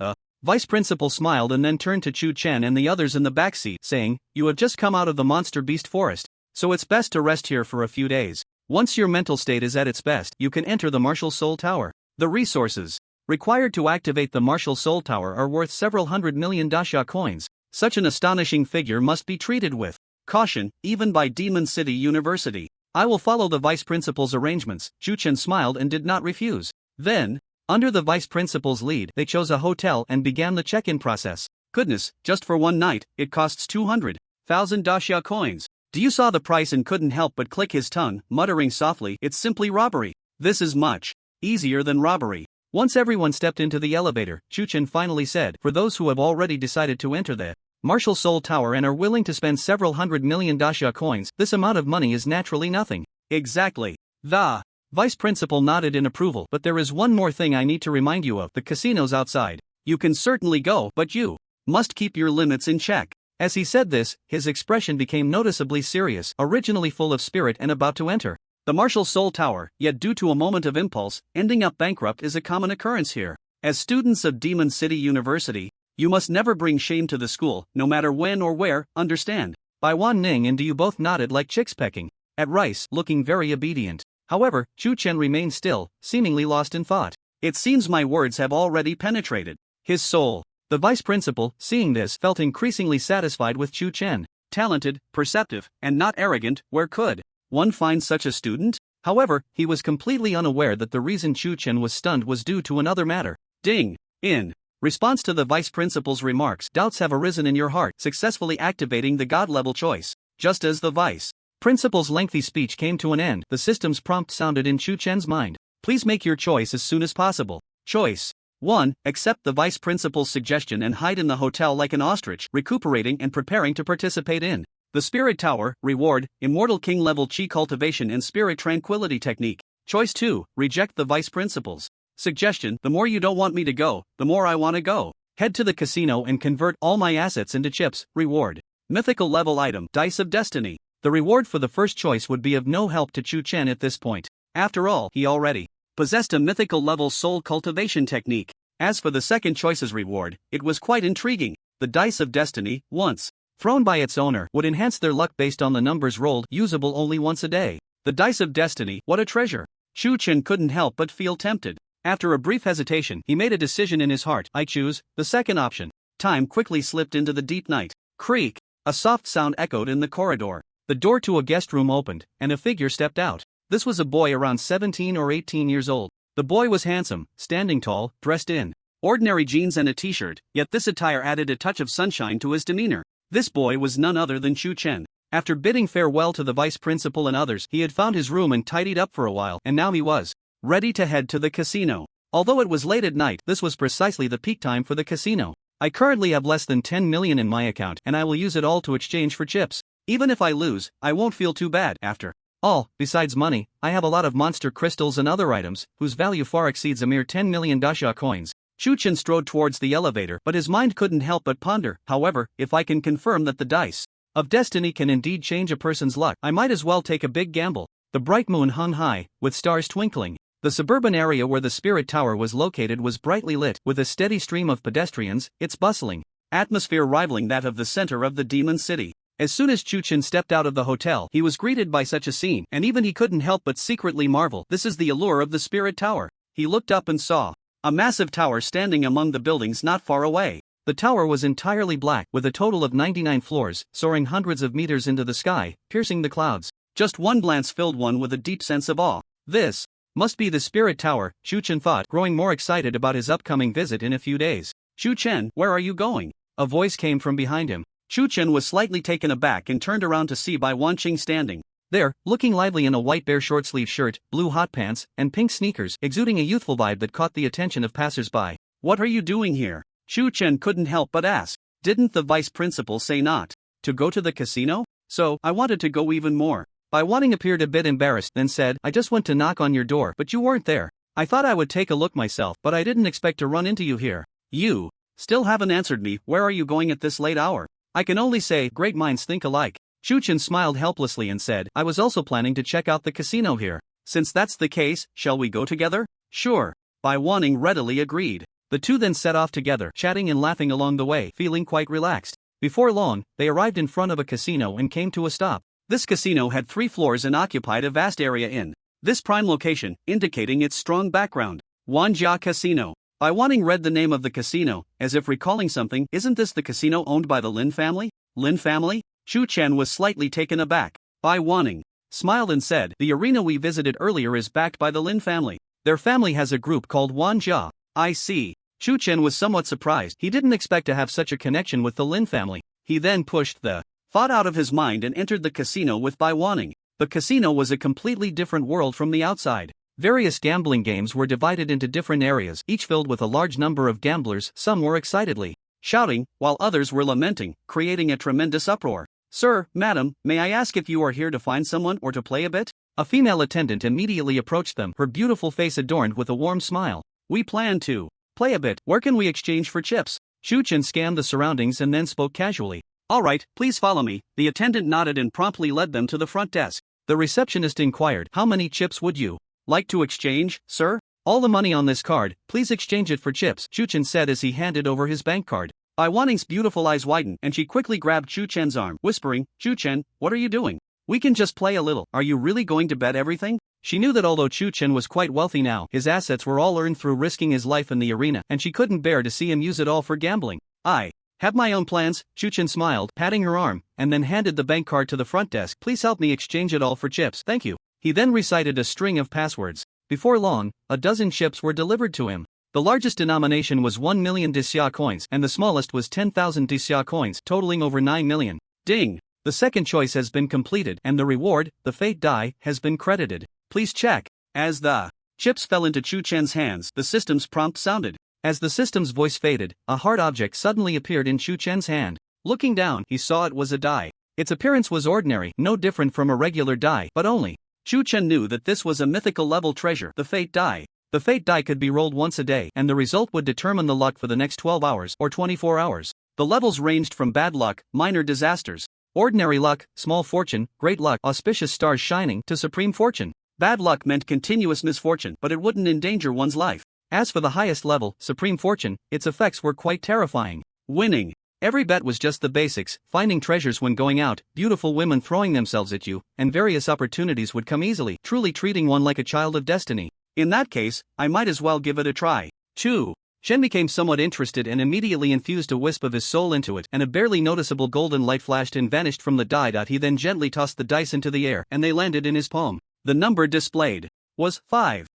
Vice principal smiled and then turned to Chu Chen and the others in the backseat, saying, you have just come out of the monster beast forest, so it's best to rest here for a few days. Once your mental state is at its best, you can enter the Martial Soul Tower. The resources required to activate the Martial Soul Tower are worth several hundred million dasha coins. Such an astonishing figure must be treated with caution, even by Demon City University. I will follow the vice principal's arrangements. Chu Chen smiled and did not refuse. Then, under the vice principal's lead, they chose a hotel and began the check-in process. Goodness, just for one night, it costs 200,000 dasha coins. Do you saw the price and couldn't help but click his tongue, muttering softly, it's simply robbery. This is much easier than robbery. Once everyone stepped into the elevator, Chu Chen finally said, for those who have already decided to enter the Martial Soul Tower and are willing to spend several hundred million dasha coins, this amount of money is naturally nothing. Exactly. The vice principal nodded in approval, but there is one more thing I need to remind you of, the casinos outside. You can certainly go, but you must keep your limits in check. As he said this, his expression became noticeably serious, originally full of spirit and about to enter the Martial Soul Tower, yet due to a moment of impulse, ending up bankrupt is a common occurrence here. As students of Demon City University, you must never bring shame to the school, no matter when or where, understand? By Waning and you both nodded like chicks pecking at rice, looking very obedient. However, Chu Chen remained still, seemingly lost in thought. It seems my words have already penetrated his soul. The vice principal, seeing this, felt increasingly satisfied with Chu Chen. Talented, perceptive, and not arrogant, where could one find such a student? However, he was completely unaware that the reason Chu Chen was stunned was due to another matter. Ding! In response to the vice principal's remarks, doubts have arisen in your heart, successfully activating the God-level choice. Just as the vice principal's lengthy speech came to an end, the system's prompt sounded in Chu Chen's mind. Please make your choice as soon as possible. Choice 1. Accept the vice principal's suggestion and hide in the hotel like an ostrich, recuperating and preparing to participate in The Spirit Tower, reward, Immortal King level Chi Cultivation and Spirit Tranquility Technique. Choice 2, reject the Vice Principals. Suggestion, the more you don't want me to go, the more I want to go. Head to the casino and convert all my assets into chips. Reward. Mythical level item, Dice of Destiny. The reward for the first choice would be of no help to Chu Chen at this point. After all, he already possessed a mythical level soul cultivation technique. As for the second choice's reward, it was quite intriguing. The Dice of Destiny, once thrown by its owner, would enhance their luck based on the numbers rolled, usable only once a day. The Dice of Destiny, what a treasure! Chu Chen couldn't help but feel tempted. After a brief hesitation, he made a decision in his heart. I choose the second option. Time quickly slipped into the deep night. Creak! A soft sound echoed in the corridor. The door to a guest room opened, and a figure stepped out. This was a boy around 17 or 18 years old. The boy was handsome, standing tall, dressed in ordinary jeans and a t-shirt, yet this attire added a touch of sunshine to his demeanor. This boy was none other than Chu Chen. After bidding farewell to the vice principal and others, he had found his room and tidied up for a while, and now he was ready to head to the casino. Although it was late at night, this was precisely the peak time for the casino. I currently have less than 10 million in my account, and I will use it all to exchange for chips. Even if I lose, I won't feel too bad. After all, besides money, I have a lot of monster crystals and other items, whose value far exceeds a mere 10 million dasha coins. Chu Chen strode towards the elevator, but his mind couldn't help but ponder. However, if I can confirm that the dice of destiny can indeed change a person's luck, I might as well take a big gamble. The bright moon hung high, with stars twinkling. The suburban area where the Spirit Tower was located was brightly lit, with a steady stream of pedestrians, its bustling atmosphere rivaling that of the center of the Demon City. As soon as Chu Chen stepped out of the hotel, he was greeted by such a scene, and even he couldn't help but secretly marvel. This is the allure of the Spirit Tower. He looked up and saw a massive tower standing among the buildings not far away. The tower was entirely black, with a total of 99 floors, soaring hundreds of meters into the sky, piercing the clouds. Just one glance filled one with a deep sense of awe. This must be the Spirit Tower, Chu Chen thought, growing more excited about his upcoming visit in a few days. Chu Chen, where are you going? A voice came from behind him. Chu Chen was slightly taken aback and turned around to see Bai Wanqing standing there, looking lively in a white bare short-sleeve shirt, blue hot pants, and pink sneakers, exuding a youthful vibe that caught the attention of passers-by. What are you doing here? Chu Chen couldn't help but ask. Didn't the vice principal say not to go to the casino? So, I wanted to go even more. Bai Wanqing appeared a bit embarrassed, then said, I just went to knock on your door, but you weren't there. I thought I would take a look myself, but I didn't expect to run into you here. You still haven't answered me. Where are you going at this late hour? I can only say, great minds think alike. Chu Chen smiled helplessly and said, I was also planning to check out the casino here. Since that's the case, shall we go together? Sure. Bai Wanqing readily agreed. The two then set off together, chatting and laughing along the way, feeling quite relaxed. Before long, they arrived in front of a casino and came to a stop. This casino had 3 floors and occupied a vast area in this prime location, indicating its strong background. Wanjia Casino. Bai Wanqing read the name of the casino, as if recalling something. Isn't this the casino owned by the Lin family? Lin family? Chu Chen was slightly taken aback. Bai Wanqing smiled and said, the arena we visited earlier is backed by the Lin family. Their family has a group called Wanjia. I see. Chu Chen was somewhat surprised. He didn't expect to have such a connection with the Lin family. He then pushed the thought out of his mind and entered the casino with Bai Wanqing. The casino was a completely different world from the outside. Various gambling games were divided into different areas, each filled with a large number of gamblers. Some were excitedly shouting, while others were lamenting, creating a tremendous uproar. Sir, madam, may I ask if you are here to find someone or to play a bit? A female attendant immediately approached them, her beautiful face adorned with a warm smile. We plan to play a bit. Where can we exchange for chips? Chu Chen scanned the surroundings and then spoke casually. All right, please follow me. The attendant nodded and promptly led them to the front desk. The receptionist inquired, how many chips would you like to exchange, sir? All the money on this card, please exchange it for chips, Chu Chen said as he handed over his bank card. Bai Wanqing's beautiful eyes widened, and she quickly grabbed Chu Chen's arm, whispering, Chu Chen, what are you doing? We can just play a little. Are you really going to bet everything? She knew that although Chu Chen was quite wealthy now, his assets were all earned through risking his life in the arena, and she couldn't bear to see him use it all for gambling. I have my own plans, Chu Chen smiled, patting her arm, and then handed the bank card to the front desk. Please help me exchange it all for chips. Thank you. He then recited a string of passwords. Before long, a dozen chips were delivered to him. The largest denomination was 1 million Dixia coins, and the smallest was 10,000 Dixia coins, totaling over 9 million. Ding! The second choice has been completed, and the reward, the fate die, has been credited. Please check. As the chips fell into Chu Chen's hands, the system's prompt sounded. As the system's voice faded, a hard object suddenly appeared in Chu Chen's hand. Looking down, he saw it was a die. Its appearance was ordinary, no different from a regular die, but only. Chen Chen knew that this was a mythical level treasure, the fate die. The fate die could be rolled once a day, and the result would determine the luck for the next 12 hours or 24 hours. The levels ranged from bad luck, minor disasters, ordinary luck, small fortune, great luck, auspicious stars shining, to supreme fortune. Bad luck meant continuous misfortune, but it wouldn't endanger one's life. As for the highest level, supreme fortune, its effects were quite terrifying. Winning. Every bet was just the basics, finding treasures when going out, beautiful women throwing themselves at you, and various opportunities would come easily, truly treating one like a child of destiny. In that case, I might as well give it a try. Chen became somewhat interested and immediately infused a wisp of his soul into it, and a barely noticeable golden light flashed and vanished from the die. He then gently tossed the dice into the air, and they landed in his palm. The number displayed was 5,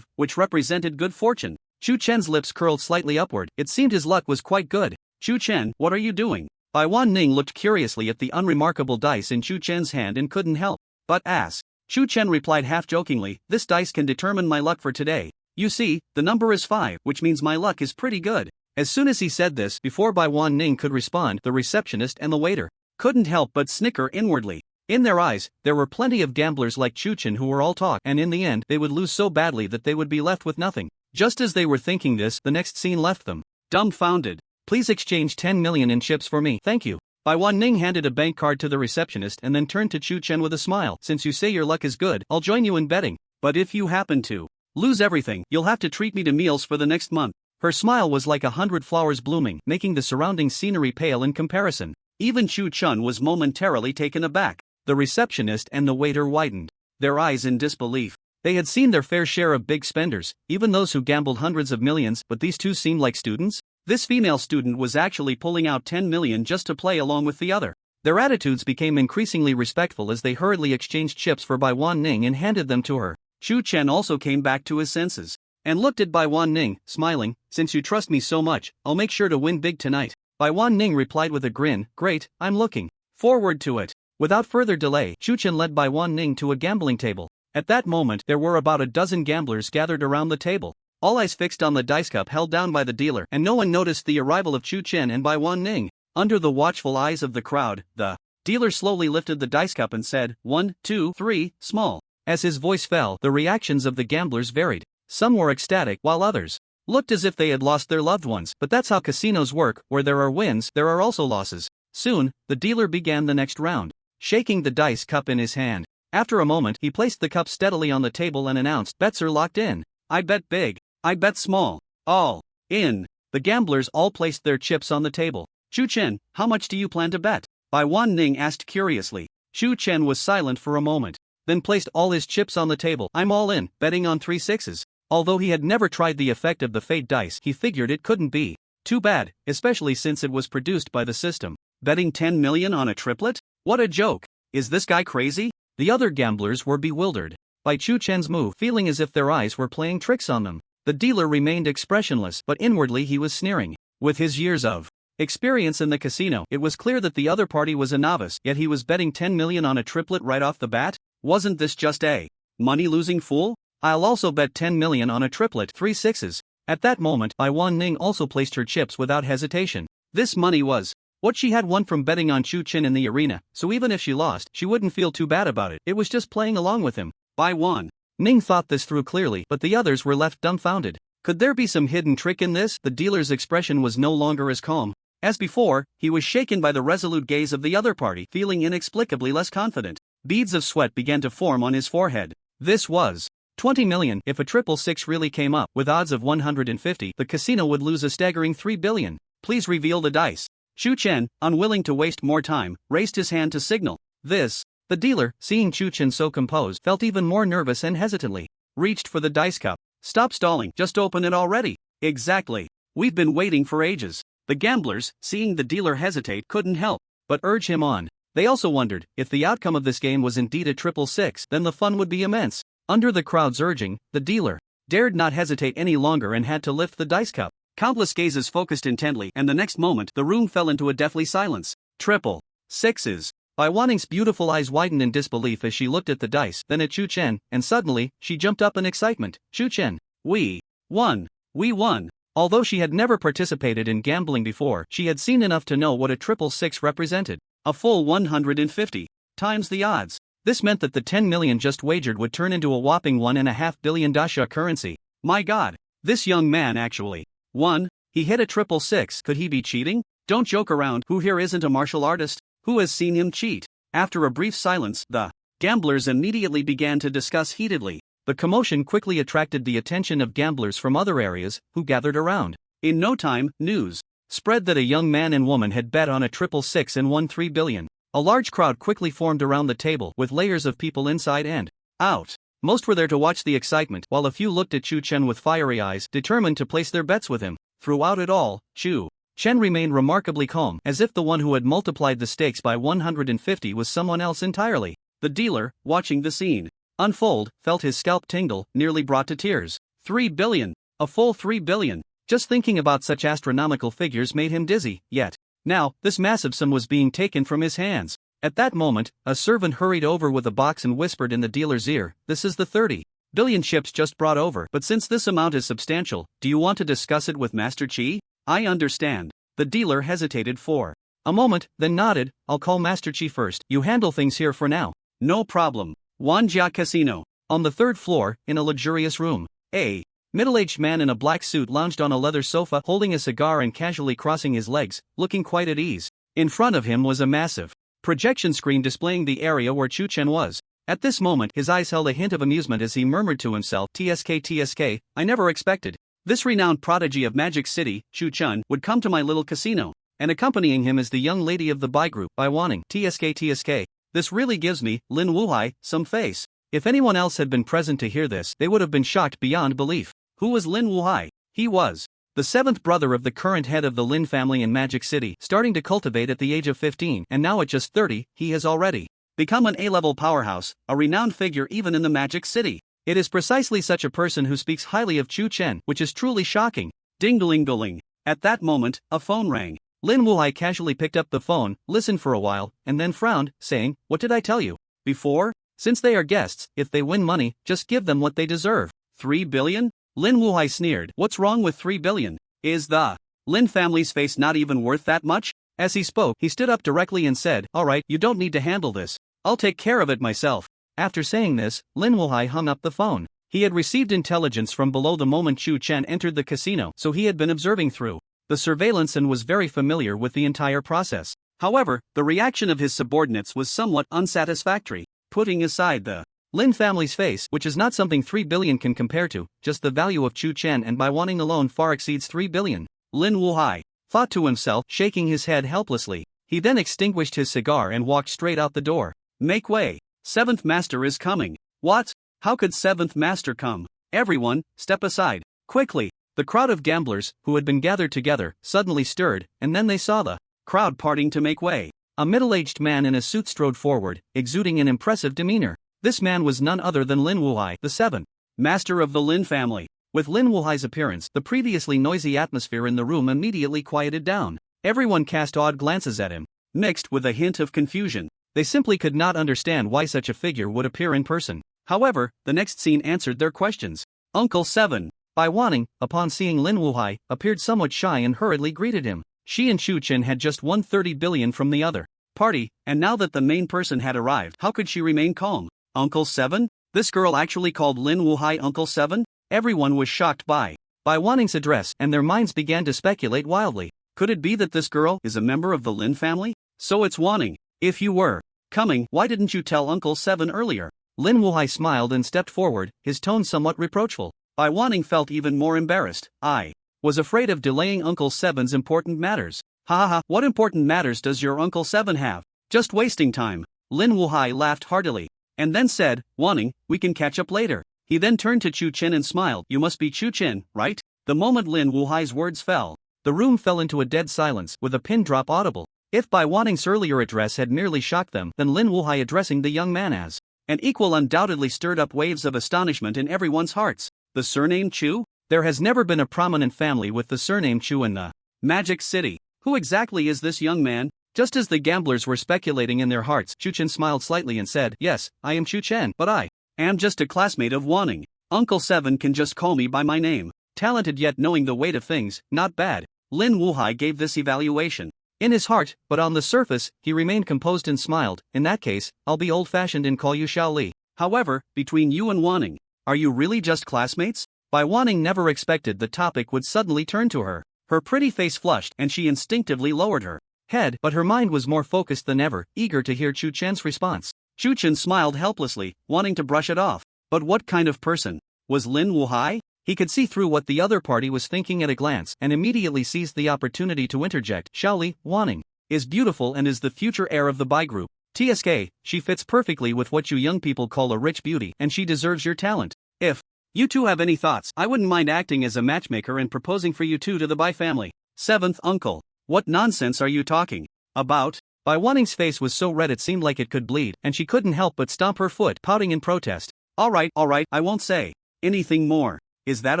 which represented good fortune. Chen Chen's lips curled slightly upward. It seemed his luck was quite good. Chen Chen, what are you doing? Waning looked curiously at the unremarkable dice in Chen Chen's hand and couldn't help but ask. Chen Chen replied half-jokingly, this dice can determine my luck for today. You see, the number is 5, which means my luck is pretty good. As soon as he said this, before Waning could respond, the receptionist and the waiter couldn't help but snicker inwardly. In their eyes, there were plenty of gamblers like Chen Chen who were all talk, and in the end, they would lose so badly that they would be left with nothing. Just as they were thinking this, the next scene left them dumbfounded. Please exchange 10 million in chips for me, thank you. Waning handed a bank card to the receptionist and then turned to Chen Chen with a smile. Since you say your luck is good, I'll join you in betting. But if you happen to lose everything, you'll have to treat me to meals for the next month. Her smile was like 100 flowers blooming, making the surrounding scenery pale in comparison. Even Chen Chen was momentarily taken aback. The receptionist and the waiter widened their eyes in disbelief. They had seen their fair share of big spenders, even those who gambled hundreds of millions, but these two seemed like students? This female student was actually pulling out 10 million just to play along with the other. Their attitudes became increasingly respectful as they hurriedly exchanged chips for Waning and handed them to her. Chen Chen also came back to his senses and looked at Waning, smiling. Since you trust me so much, I'll make sure to win big tonight. Waning replied with a grin, great, I'm looking forward to it. Without further delay, Chen Chen led Waning to a gambling table. At that moment, there were about a dozen gamblers gathered around the table, all eyes fixed on the dice cup held down by the dealer, and no one noticed the arrival of Chen Chen and Waning. Under the watchful eyes of the crowd, the dealer slowly lifted the dice cup and said, 1, 2, 3, small. As his voice fell, the reactions of the gamblers varied. Some were ecstatic, while others looked as if they had lost their loved ones. But that's how casinos work, where there are wins, there are also losses. Soon, the dealer began the next round, shaking the dice cup in his hand. After a moment, he placed the cup steadily on the table and announced, bets are locked in. I bet big. I bet small. All in. The gamblers all placed their chips on the table. Chen Chen, how much do you plan to bet? Waning asked curiously. Chen Chen was silent for a moment, then placed all his chips on the table. I'm all in, betting on 3 sixes. Although he had never tried the effect of the fate dice, he figured it couldn't be too bad, especially since it was produced by the system. Betting 10 million on a triplet? What a joke. Is this guy crazy? The other gamblers were bewildered by Chen Chen's move, feeling as if their eyes were playing tricks on them. The dealer remained expressionless, but inwardly he was sneering. With his years of experience in the casino, it was clear that the other party was a novice, yet he was betting 10 million on a triplet right off the bat? Wasn't this just a money-losing fool? I'll also bet 10 million on a triplet, 3 sixes. At that moment, Waning also placed her chips without hesitation. This money was what she had won from betting on Chen Chen in the arena, so even if she lost, she wouldn't feel too bad about it. It was just playing along with him. Waning thought this through clearly, but the others were left dumbfounded. Could there be some hidden trick in this? The dealer's expression was no longer as calm as before. He was shaken by the resolute gaze of the other party, feeling inexplicably less confident. Beads of sweat began to form on his forehead. This was 20 million. If a 666 really came up, with odds of 150, the casino would lose a staggering 3 billion. Please reveal the dice. Chen Chen, unwilling to waste more time, raised his hand to signal this. The dealer, seeing Chen Chen so composed, felt even more nervous and hesitantly reached for the dice cup. Stop stalling, just open it already. Exactly. We've been waiting for ages. The gamblers, seeing the dealer hesitate, couldn't help but urge him on. They also wondered, if the outcome of this game was indeed a 666, then the fun would be immense. Under the crowd's urging, the dealer dared not hesitate any longer and had to lift the dice cup. Countless gazes focused intently, and the next moment, the room fell into a deathly silence. 666. Waning's beautiful eyes widened in disbelief as she looked at the dice, then at Chen Chen, and suddenly, she jumped up in excitement. Chen Chen, we won. We won. Although she had never participated in gambling before, she had seen enough to know what a 666 represented. A full 150 times the odds. This meant that the 10 million just wagered would turn into a whopping 1.5 billion dasha currency. My god. This young man actually won. He hit a 666. Could he be cheating? Don't joke around. Who here isn't a martial artist? Who has seen him cheat? After a brief silence, the gamblers immediately began to discuss heatedly. The commotion quickly attracted the attention of gamblers from other areas, who gathered around. In no time, news spread that a young man and woman had bet on a 666 and won 3 billion. A large crowd quickly formed around the table, with layers of people inside and out. Most were there to watch the excitement, while a few looked at Chu Chen with fiery eyes, determined to place their bets with him. Throughout it all, Chu Chen remained remarkably calm, as if the one who had multiplied the stakes by 150 was someone else entirely. The dealer, watching the scene unfold, felt his scalp tingle, nearly brought to tears. 3 billion. A full 3 billion. Just thinking about such astronomical figures made him dizzy, yet now, this massive sum was being taken from his hands. At that moment, a servant hurried over with a box and whispered in the dealer's ear, "This is the 30 billion chips just brought over. But since this amount is substantial, do you want to discuss it with Master Chi?" "I understand." The dealer hesitated for a moment, then nodded. "I'll call Master Chi first. You handle things here for now." "No problem." Wanjia Casino. On the third floor, in a luxurious room, a middle-aged man in a black suit lounged on a leather sofa, holding a cigar and casually crossing his legs, looking quite at ease. In front of him was a massive projection screen displaying the area where Chu Chen was. At this moment, his eyes held a hint of amusement as he murmured to himself, TSK, I never expected this renowned prodigy of Magic City, Chu Chen, would come to my little casino. And accompanying him is the young lady of the Bai group, by Waning. TSK. This really gives me, Lin Wuhai, some face." If anyone else had been present to hear this, they would have been shocked beyond belief. Who was Lin Wuhai? He was the seventh brother of the current head of the Lin family in Magic City, starting to cultivate at the age of 15, and now at just 30, he has already become an A-level powerhouse, a renowned figure even in the Magic City. It is precisely such a person who speaks highly of Chu Chen, which is truly shocking. Ding-a-ling-a-ling. At that moment, a phone rang. Lin Wuhai casually picked up the phone, listened for a while, and then frowned, saying, "What did I tell you before? Since they are guests, if they win money, just give them what they deserve." 3 billion? Lin Wuhai sneered. "What's wrong with 3 billion? Is the Lin family's face not even worth that much?" As he spoke, he stood up directly and said, "Alright, you don't need to handle this. I'll take care of it myself." After saying this, Lin Wuhai hung up the phone. He had received intelligence from below the moment Chu Chen entered the casino, so he had been observing through the surveillance and was very familiar with the entire process. However, the reaction of his subordinates was somewhat unsatisfactory. Putting aside the Lin family's face, which is not something 3 billion can compare to, just the value of Chu Chen and by Waning alone far exceeds 3 billion. Lin Wuhai thought to himself, shaking his head helplessly. He then extinguished his cigar and walked straight out the door. "Make way. Seventh Master is coming." "What? How could Seventh Master come? Everyone, step aside. Quickly." The crowd of gamblers, who had been gathered together, suddenly stirred, and then they saw the crowd parting to make way. A middle-aged man in a suit strode forward, exuding an impressive demeanor. This man was none other than Lin Wuhai, the seventh master of the Lin family. With Lin Wuhai's appearance, the previously noisy atmosphere in the room immediately quieted down. Everyone cast odd glances at him, mixed with a hint of confusion. They simply could not understand why such a figure would appear in person. However, the next scene answered their questions. Uncle Seven, by Waning, upon seeing Lin Wuhai, appeared somewhat shy and hurriedly greeted him. She and Chu Chen had just won 30 billion from the other party, and now that the main person had arrived, how could she remain calm? Uncle Seven? This girl actually called Lin Wuhai Uncle Seven? Everyone was shocked by Waning's address, and their minds began to speculate wildly. Could it be that this girl is a member of the Lin family? So it's Waning. If you were coming, why didn't you tell Uncle Seven earlier? Lin Wuhai smiled and stepped forward, his tone somewhat reproachful. Bai Waning felt even more embarrassed. "I was afraid of delaying Uncle Seven's important matters." "Ha ha ha, what important matters does your Uncle Seven have? Just wasting time." Lin Wuhai laughed heartily, and then said, "Waning, we can catch up later." He then turned to Chu Chen and smiled. "You must be Chu Chen, right?" The moment Lin Wuhai's words fell, the room fell into a dead silence, with a pin drop audible. If Bai Waning's earlier address had merely shocked them, then Lin Wuhai addressing the young man as an equal undoubtedly stirred up waves of astonishment in everyone's hearts. The surname Chu? There has never been a prominent family with the surname Chu in the Magic City. Who exactly is this young man? Just as the gamblers were speculating in their hearts, Chu Chen smiled slightly and said, "Yes, I am Chu Chen, but I am just a classmate of Waning. Uncle Seven can just call me by my name. Talented yet knowing the weight of things, not bad." Lin Wuhai gave this evaluation. In his heart, but on the surface, he remained composed and smiled. In that case, I'll be old-fashioned and call you Xiao Li. However, between you and Waning, are you really just classmates? Waning never expected the topic would suddenly turn to her. Her pretty face flushed and she instinctively lowered her head, but her mind was more focused than ever, eager to hear Chu Chen's response. Chu Chen smiled helplessly, wanting to brush it off. But what kind of person was Lin Wuhai? He could see through what the other party was thinking at a glance and immediately seized the opportunity to interject. Xiaoli, Waning is beautiful and is the future heir of the Bai group. TSK, she fits perfectly with what you young people call a rich beauty, and she deserves your talent. If you two have any thoughts, I wouldn't mind acting as a matchmaker and proposing for you two to the Bai family. Seventh uncle. What nonsense are you talking about? Waning's face was so red it seemed like it could bleed, and she couldn't help but stomp her foot, pouting in protest. Alright, I won't say anything more. Is that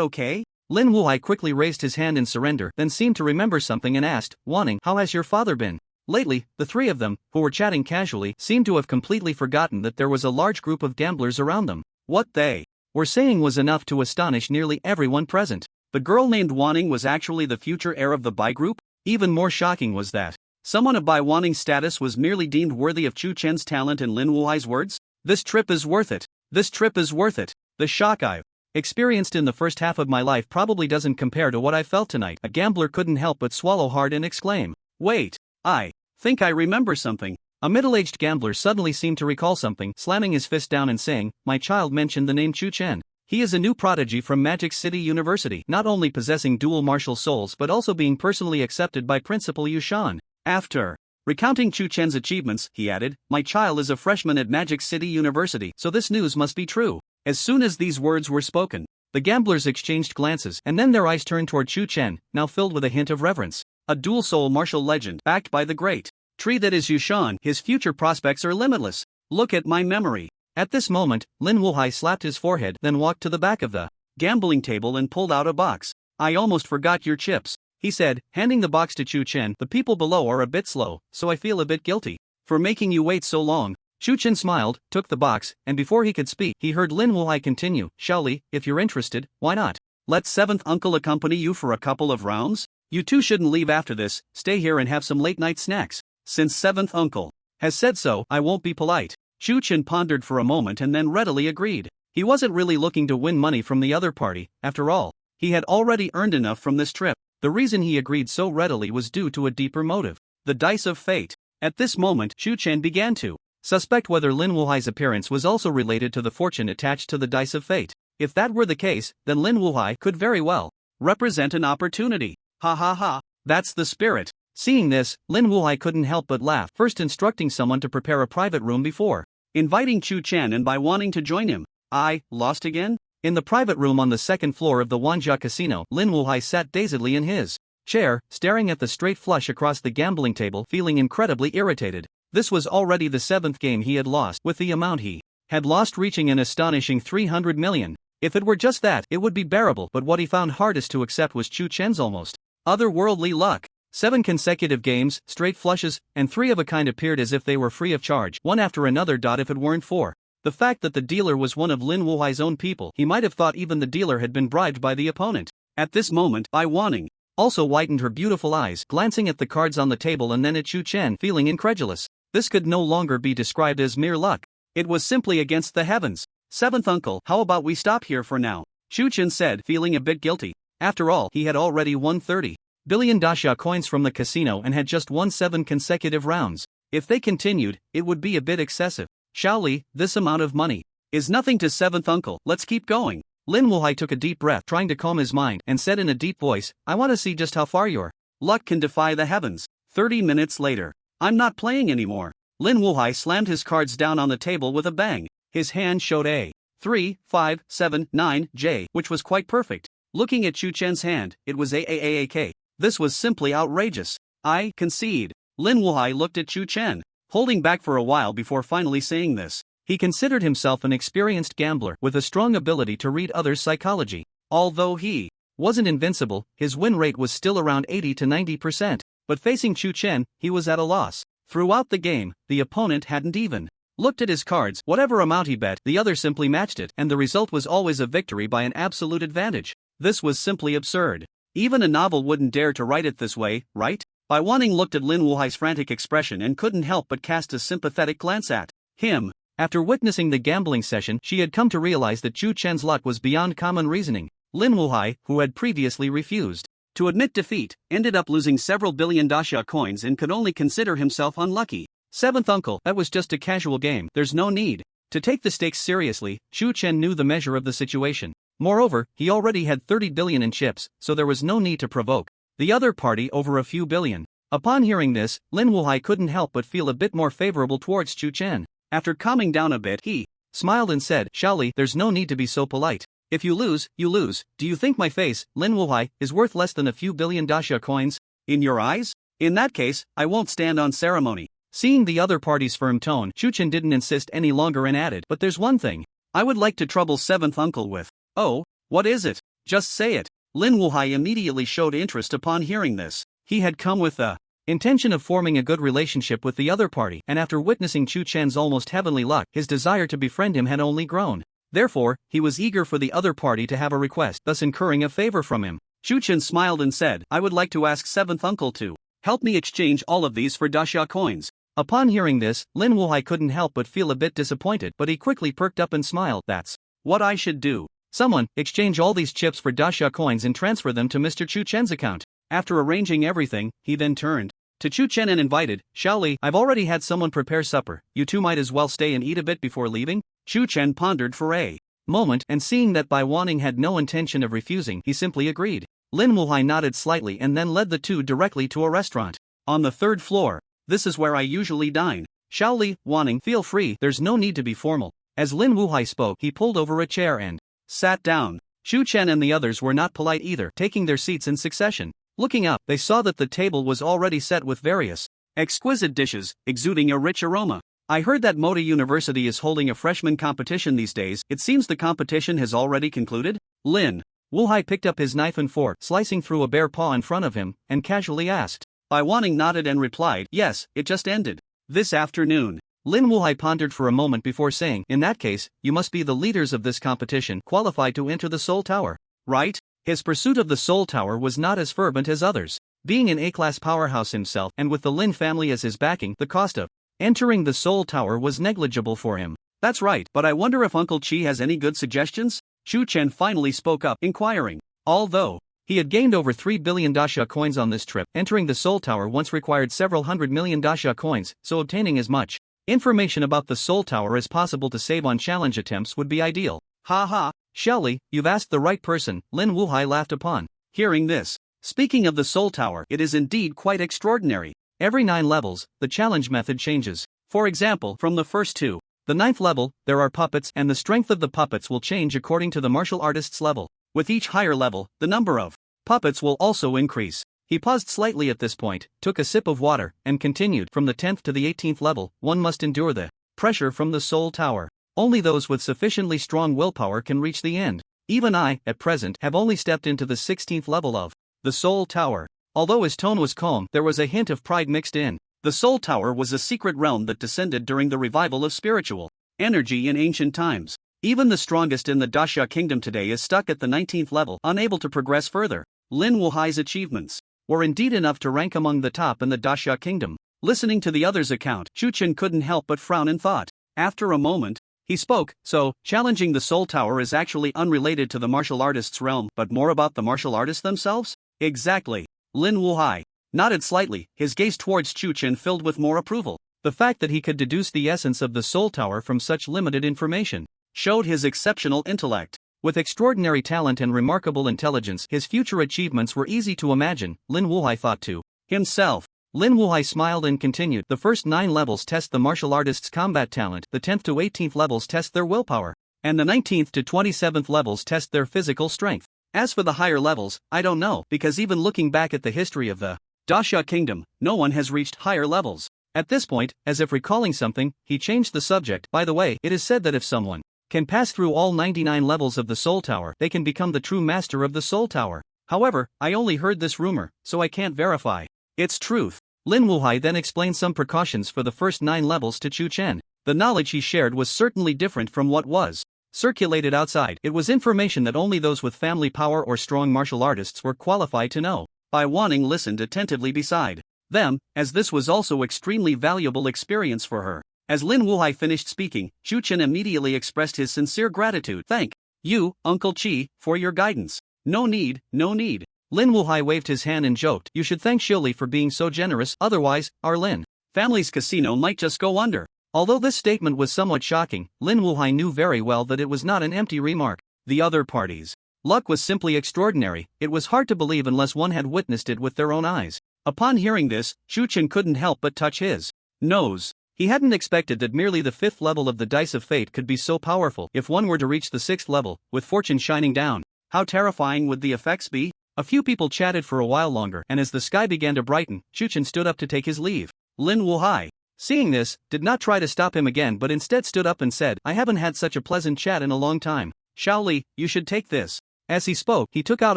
okay? Lin Wuhai quickly raised his hand in surrender, then seemed to remember something and asked, Waning, how has your father been? Lately, the three of them, who were chatting casually, seemed to have completely forgotten that there was a large group of gamblers around them. What they were saying was enough to astonish nearly everyone present. The girl named Waning was actually the future heir of the Bai group? Even more shocking was that someone of Bai Waning's status was merely deemed worthy of Chu Chen's talent and Lin Wuhai's words? This trip is worth it. This trip is worth it. The shock I've experienced in the first half of my life probably doesn't compare to what I felt tonight. A gambler couldn't help but swallow hard and exclaim. Wait, I think I remember something. A middle-aged gambler suddenly seemed to recall something, slamming his fist down and saying, my child mentioned the name Chu Chen. He is a new prodigy from Magic City University, not only possessing dual martial souls but also being personally accepted by Principal Yu Shan. After recounting Chu Chen's achievements, he added, my child is a freshman at Magic City University, so this news must be true. As soon as these words were spoken, the gamblers exchanged glances, and then their eyes turned toward Chu Chen, now filled with a hint of reverence. A dual-soul martial legend, backed by the great tree that is Yu Shan, his future prospects are limitless. Look at my memory. At this moment, Lin Wuhai slapped his forehead, then walked to the back of the gambling table and pulled out a box. I almost forgot your chips, he said, handing the box to Chu Chen. The people below are a bit slow, so I feel a bit guilty for making you wait so long. Chu Chen smiled, took the box, and before he could speak, he heard Lin Wuhai continue, Xiaoli, if you're interested, why not? Let seventh uncle accompany you for a couple of rounds? You two shouldn't leave after this, stay here and have some late-night snacks. Since seventh uncle has said so, I won't be polite. Chu Chen pondered for a moment and then readily agreed. He wasn't really looking to win money from the other party, after all. He had already earned enough from this trip. The reason he agreed so readily was due to a deeper motive. The dice of fate. At this moment, Chu Chen began to suspect whether Lin Wuhai's appearance was also related to the fortune attached to the dice of fate. If that were the case, then Lin Wuhai could very well represent an opportunity. Ha ha ha, that's the spirit. Seeing this, Lin Wuhai couldn't help but laugh, first instructing someone to prepare a private room before inviting Chu Chen and by wanting to join him. I, lost again? In the private room on the second floor of the Wanja Casino, Lin Wuhai sat dazedly in his chair, staring at the straight flush across the gambling table, feeling incredibly irritated. This was already the seventh game he had lost, with the amount he had lost reaching an astonishing 300 million. If it were just that, it would be bearable, but what he found hardest to accept was Chu Chen's almost otherworldly luck. 7 consecutive games, straight flushes, and 3 of a kind appeared as if they were free of charge, one after another. If it weren't for the fact that the dealer was one of Lin Wuhai's own people, he might have thought even the dealer had been bribed by the opponent. At this moment, Bai Waning also whitened her beautiful eyes, glancing at the cards on the table and then at Chu Chen, feeling incredulous. This could no longer be described as mere luck. It was simply against the heavens. Seventh uncle, how about we stop here for now? Chu Chen said, feeling a bit guilty. After all, he had already won 30 billion dasha coins from the casino and had just won 7 consecutive rounds. If they continued, it would be a bit excessive. Xiaoli, this amount of money is nothing to seventh uncle, let's keep going. Lin Wuhai took a deep breath, trying to calm his mind, and said in a deep voice, I want to see just how far your luck can defy the heavens. 30 minutes later. I'm not playing anymore. Lin Wuhai slammed his cards down on the table with a bang. His hand showed a 3, 5, 7, 9, J, which was quite perfect. Looking at Chu Chen's hand, it was AAAAK. This was simply outrageous. I concede. Lin Wuhai looked at Chu Chen, holding back for a while before finally saying this. He considered himself an experienced gambler with a strong ability to read others' psychology. Although he wasn't invincible, his win rate was still around 80 to 90%. But facing Chu Chen, he was at a loss. Throughout the game, the opponent hadn't even looked at his cards. Whatever amount he bet, the other simply matched it, and the result was always a victory by an absolute advantage. This was simply absurd. Even a novel wouldn't dare to write it this way, right? Bai Waning looked at Lin Wuhai's frantic expression and couldn't help but cast a sympathetic glance at him. After witnessing the gambling session, she had come to realize that Chu Chen's luck was beyond common reasoning. Lin Wuhai, who had previously refused to admit defeat, ended up losing several billion dasha coins and could only consider himself unlucky. Seventh uncle, that was just a casual game, there's no need to take the stakes seriously. Chu Chen knew the measure of the situation. Moreover, he already had 30 billion in chips, so there was no need to provoke the other party over a few billion. Upon hearing this, Lin Wuhai couldn't help but feel a bit more favorable towards Chu Chen. After calming down a bit, he smiled and said, "Shaoli, there's no need to be so polite. If you lose, you lose. Do you think my face, Lin Wuhai, is worth less than a few billion dasha coins? In your eyes? In that case, I won't stand on ceremony." Seeing the other party's firm tone, Chu Chen didn't insist any longer and added, "But there's one thing I would like to trouble seventh uncle with." "Oh, what is it? Just say it." Lin Wuhai immediately showed interest upon hearing this. He had come with the intention of forming a good relationship with the other party, and after witnessing Chu Chen's almost heavenly luck, his desire to befriend him had only grown. Therefore, he was eager for the other party to have a request, thus incurring a favor from him. Chu Chen smiled and said, "I would like to ask seventh uncle to help me exchange all of these for dasha coins." Upon hearing this, Lin Wuhai couldn't help but feel a bit disappointed, but he quickly perked up and smiled. "That's what I should do. Someone, exchange all these chips for dasha coins and transfer them to Mr. Chu Chen's account." After arranging everything, he then turned to Chu Chen and invited, "Shaoli, I've already had someone prepare supper, you two might as well stay and eat a bit before leaving." Chu Chen pondered for a moment, and seeing that Bai Waning had no intention of refusing, he simply agreed. Lin Wuhai nodded slightly and then led the two directly to a restaurant on the third floor. "This is where I usually dine. Shaoli, Waning, feel free, there's no need to be formal." As Lin Wuhai spoke, he pulled over a chair and sat down. Chu Chen and the others were not polite either, taking their seats in succession. Looking up, they saw that the table was already set with various exquisite dishes, exuding a rich aroma. "I heard that Mota University is holding a freshman competition these days. It seems the competition has already concluded?" Lin Wuhai picked up his knife and fork, slicing through a bare paw in front of him, and casually asked. Bai Waning nodded and replied, "Yes, it just ended this afternoon." Lin Wuhai pondered for a moment before saying, "In that case, you must be the leaders of this competition, qualified to enter the Soul Tower, right?" His pursuit of the Soul Tower was not as fervent as others. Being an A-class powerhouse himself, and with the Lin family as his backing, the cost of entering the Soul Tower was negligible for him. "That's right, but I wonder if Uncle Chi has any good suggestions?" Chu Chen finally spoke up, inquiring. Although he had gained over 3 billion dasha coins on this trip, entering the Soul Tower once required several 100 million dasha coins, so obtaining as much information about the Soul Tower as possible to save on challenge attempts would be ideal. "Ha ha, Shaoli, you've asked the right person," Lin Wuhai laughed upon hearing this. "Speaking of the Soul Tower, it is indeed quite extraordinary. Every 9 levels, the challenge method changes. For example, from the first to the 9th level, there are puppets, and the strength of the puppets will change according to the martial artist's level. With each higher level, the number of puppets will also increase." He paused slightly at this point, took a sip of water, and continued, "From the 10th to the 18th level, one must endure the pressure from the Soul Tower. Only those with sufficiently strong willpower can reach the end. Even I, at present, have only stepped into the 16th level of the Soul Tower." Although his tone was calm, there was a hint of pride mixed in. The Soul Tower was a secret realm that descended during the revival of spiritual energy in ancient times. Even the strongest in the Dasha Kingdom today is stuck at the 19th level, unable to progress further. Lin Wuhai's achievements were indeed enough to rank among the top in the Dasha Kingdom. Listening to the other's account, Chu Chen couldn't help but frown in thought. After a moment, he spoke. "So, challenging the Soul Tower is actually unrelated to the martial artist's realm, but more about the martial artists themselves?" "Exactly." Lin Wuhai nodded slightly, his gaze towards Chu Chen filled with more approval. The fact that he could deduce the essence of the Soul Tower from such limited information showed his exceptional intellect. With extraordinary talent and remarkable intelligence, his future achievements were easy to imagine, Lin Wuhai thought to himself. Lin Wuhai smiled and continued, "The first 9 levels test the martial artist's combat talent, the 10th to 18th levels test their willpower, and the 19th to 27th levels test their physical strength. As for the higher levels, I don't know, because even looking back at the history of the Dasha Kingdom, no one has reached higher levels." At this point, as if recalling something, he changed the subject. "By the way, it is said that if someone can pass through all 99 levels of the Soul Tower, they can become the true master of the Soul Tower. However, I only heard this rumor, so I can't verify its truth." Lin Wuhai then explained some precautions for the first 9 levels to Chu Chen. The knowledge he shared was certainly different from what was circulated outside. It was information that only those with family power or strong martial artists were qualified to know. Bai Waning listened attentively beside them, as this was also extremely valuable experience for her. As Lin Wuhai finished speaking, Tiu Chen immediately expressed his sincere gratitude. Thank you, Uncle Chi, for your guidance. No need, no need. Lin Wuhai waved his hand and joked, you should thank Shili for being so generous, otherwise, our Lin family's casino might just go under. Although this statement was somewhat shocking, Lin Wuhai knew very well that it was not an empty remark. The other parties' luck was simply extraordinary. It was hard to believe unless one had witnessed it with their own eyes. Upon hearing this, Tiu Chen couldn't help but touch his nose. He hadn't expected that merely the 5th level of the Dice of Fate could be so powerful. If one were to reach the 6th level, with fortune shining down, how terrifying would the effects be? A few people chatted for a while longer, and as the sky began to brighten, Tiu Chen stood up to take his leave. Lin Wuhai, seeing this, did not try to stop him again but instead stood up and said, I haven't had such a pleasant chat in a long time. Shaoli, you should take this. As he spoke, he took out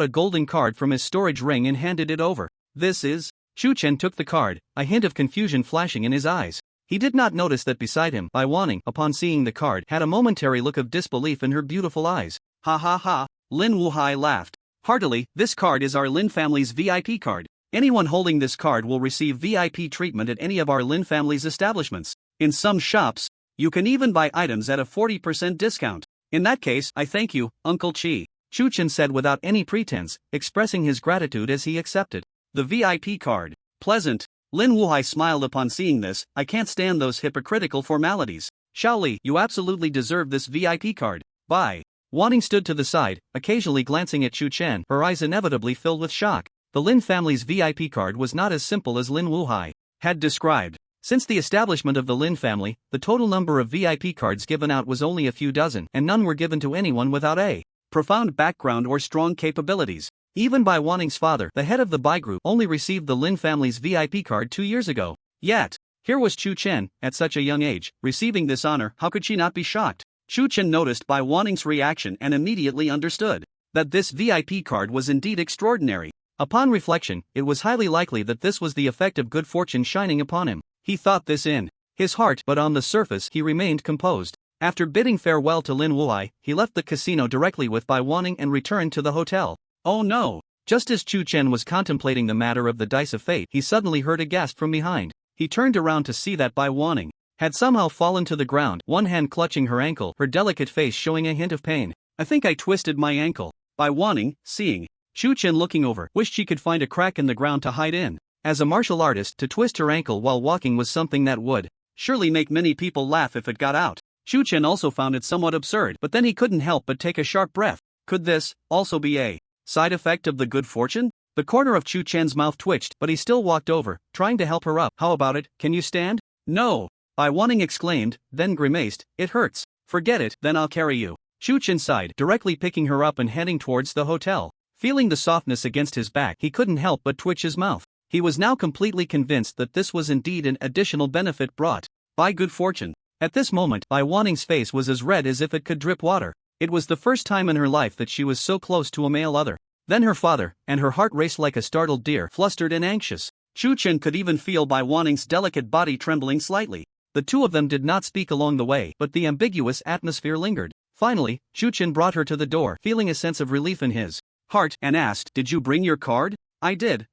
a golden card from his storage ring and handed it over. This is? Tiu Chen took the card, a hint of confusion flashing in his eyes. He did not notice that beside him, Waning, upon seeing the card, had a momentary look of disbelief in her beautiful eyes. Ha ha ha, Lin Wuhai laughed heartily. This card is our Lin family's VIP card. Anyone holding this card will receive VIP treatment at any of our Lin family's establishments. In some shops, you can even buy items at a 40% discount. In that case, I thank you, Uncle Chi. Tiu Chen said without any pretense, expressing his gratitude as he accepted the VIP card. Pleasant. Lin Wuhai smiled upon seeing this. I can't stand those hypocritical formalities. Shaoli, you absolutely deserve this VIP card. Bye. Waning stood to the side, occasionally glancing at Tiu Chen, her eyes inevitably filled with shock. The Lin family's VIP card was not as simple as Lin Wuhai had described. Since the establishment of the Lin family, the total number of VIP cards given out was only a few dozen, and none were given to anyone without a profound background or strong capabilities. Even Bai Waning's father, the head of the Bai group, only received the Lin family's VIP card 2 years ago. Yet, here was Tiu Chen, at such a young age, receiving this honor. How could she not be shocked? Tiu Chen noticed Bai Waning's reaction and immediately understood that this VIP card was indeed extraordinary. Upon reflection, it was highly likely that this was the effect of good fortune shining upon him. He thought this in his heart, but on the surface he remained composed. After bidding farewell to Lin Wuhai, he left the casino directly with Bai Waning and returned to the hotel. Oh no! Just as Tiu Chen was contemplating the matter of the Dice of Fate, he suddenly heard a gasp from behind. He turned around to see that Bai Waning had somehow fallen to the ground, one hand clutching her ankle, her delicate face showing a hint of pain. I think I twisted my ankle. Bai Waning, seeing Tiu Chen looking over, wished she could find a crack in the ground to hide in. As a martial artist, to twist her ankle while walking was something that would surely make many people laugh if it got out. Tiu Chen also found it somewhat absurd, but then he couldn't help but take a sharp breath. Could this also be a side effect of the good fortune? The corner of Tiu Chen's mouth twitched, but he still walked over, trying to help her up. How about it? Can you stand? No. Bai Waning exclaimed, then grimaced. It hurts. Forget it, then I'll carry you. Tiu Chen sighed, directly picking her up and heading towards the hotel. Feeling the softness against his back, he couldn't help but twitch his mouth. He was now completely convinced that this was indeed an additional benefit brought by good fortune. At this moment, Bai Waning's face was as red as if it could drip water. It was the first time in her life that she was so close to a male other. Then her father, and her heart raced like a startled deer, flustered and anxious. Tiu Chen could even feel Bai Waning's delicate body trembling slightly. The two of them did not speak along the way, but the ambiguous atmosphere lingered. Finally, Tiu Chen brought her to the door, feeling a sense of relief in his heart, and asked, Did you bring your card? I did.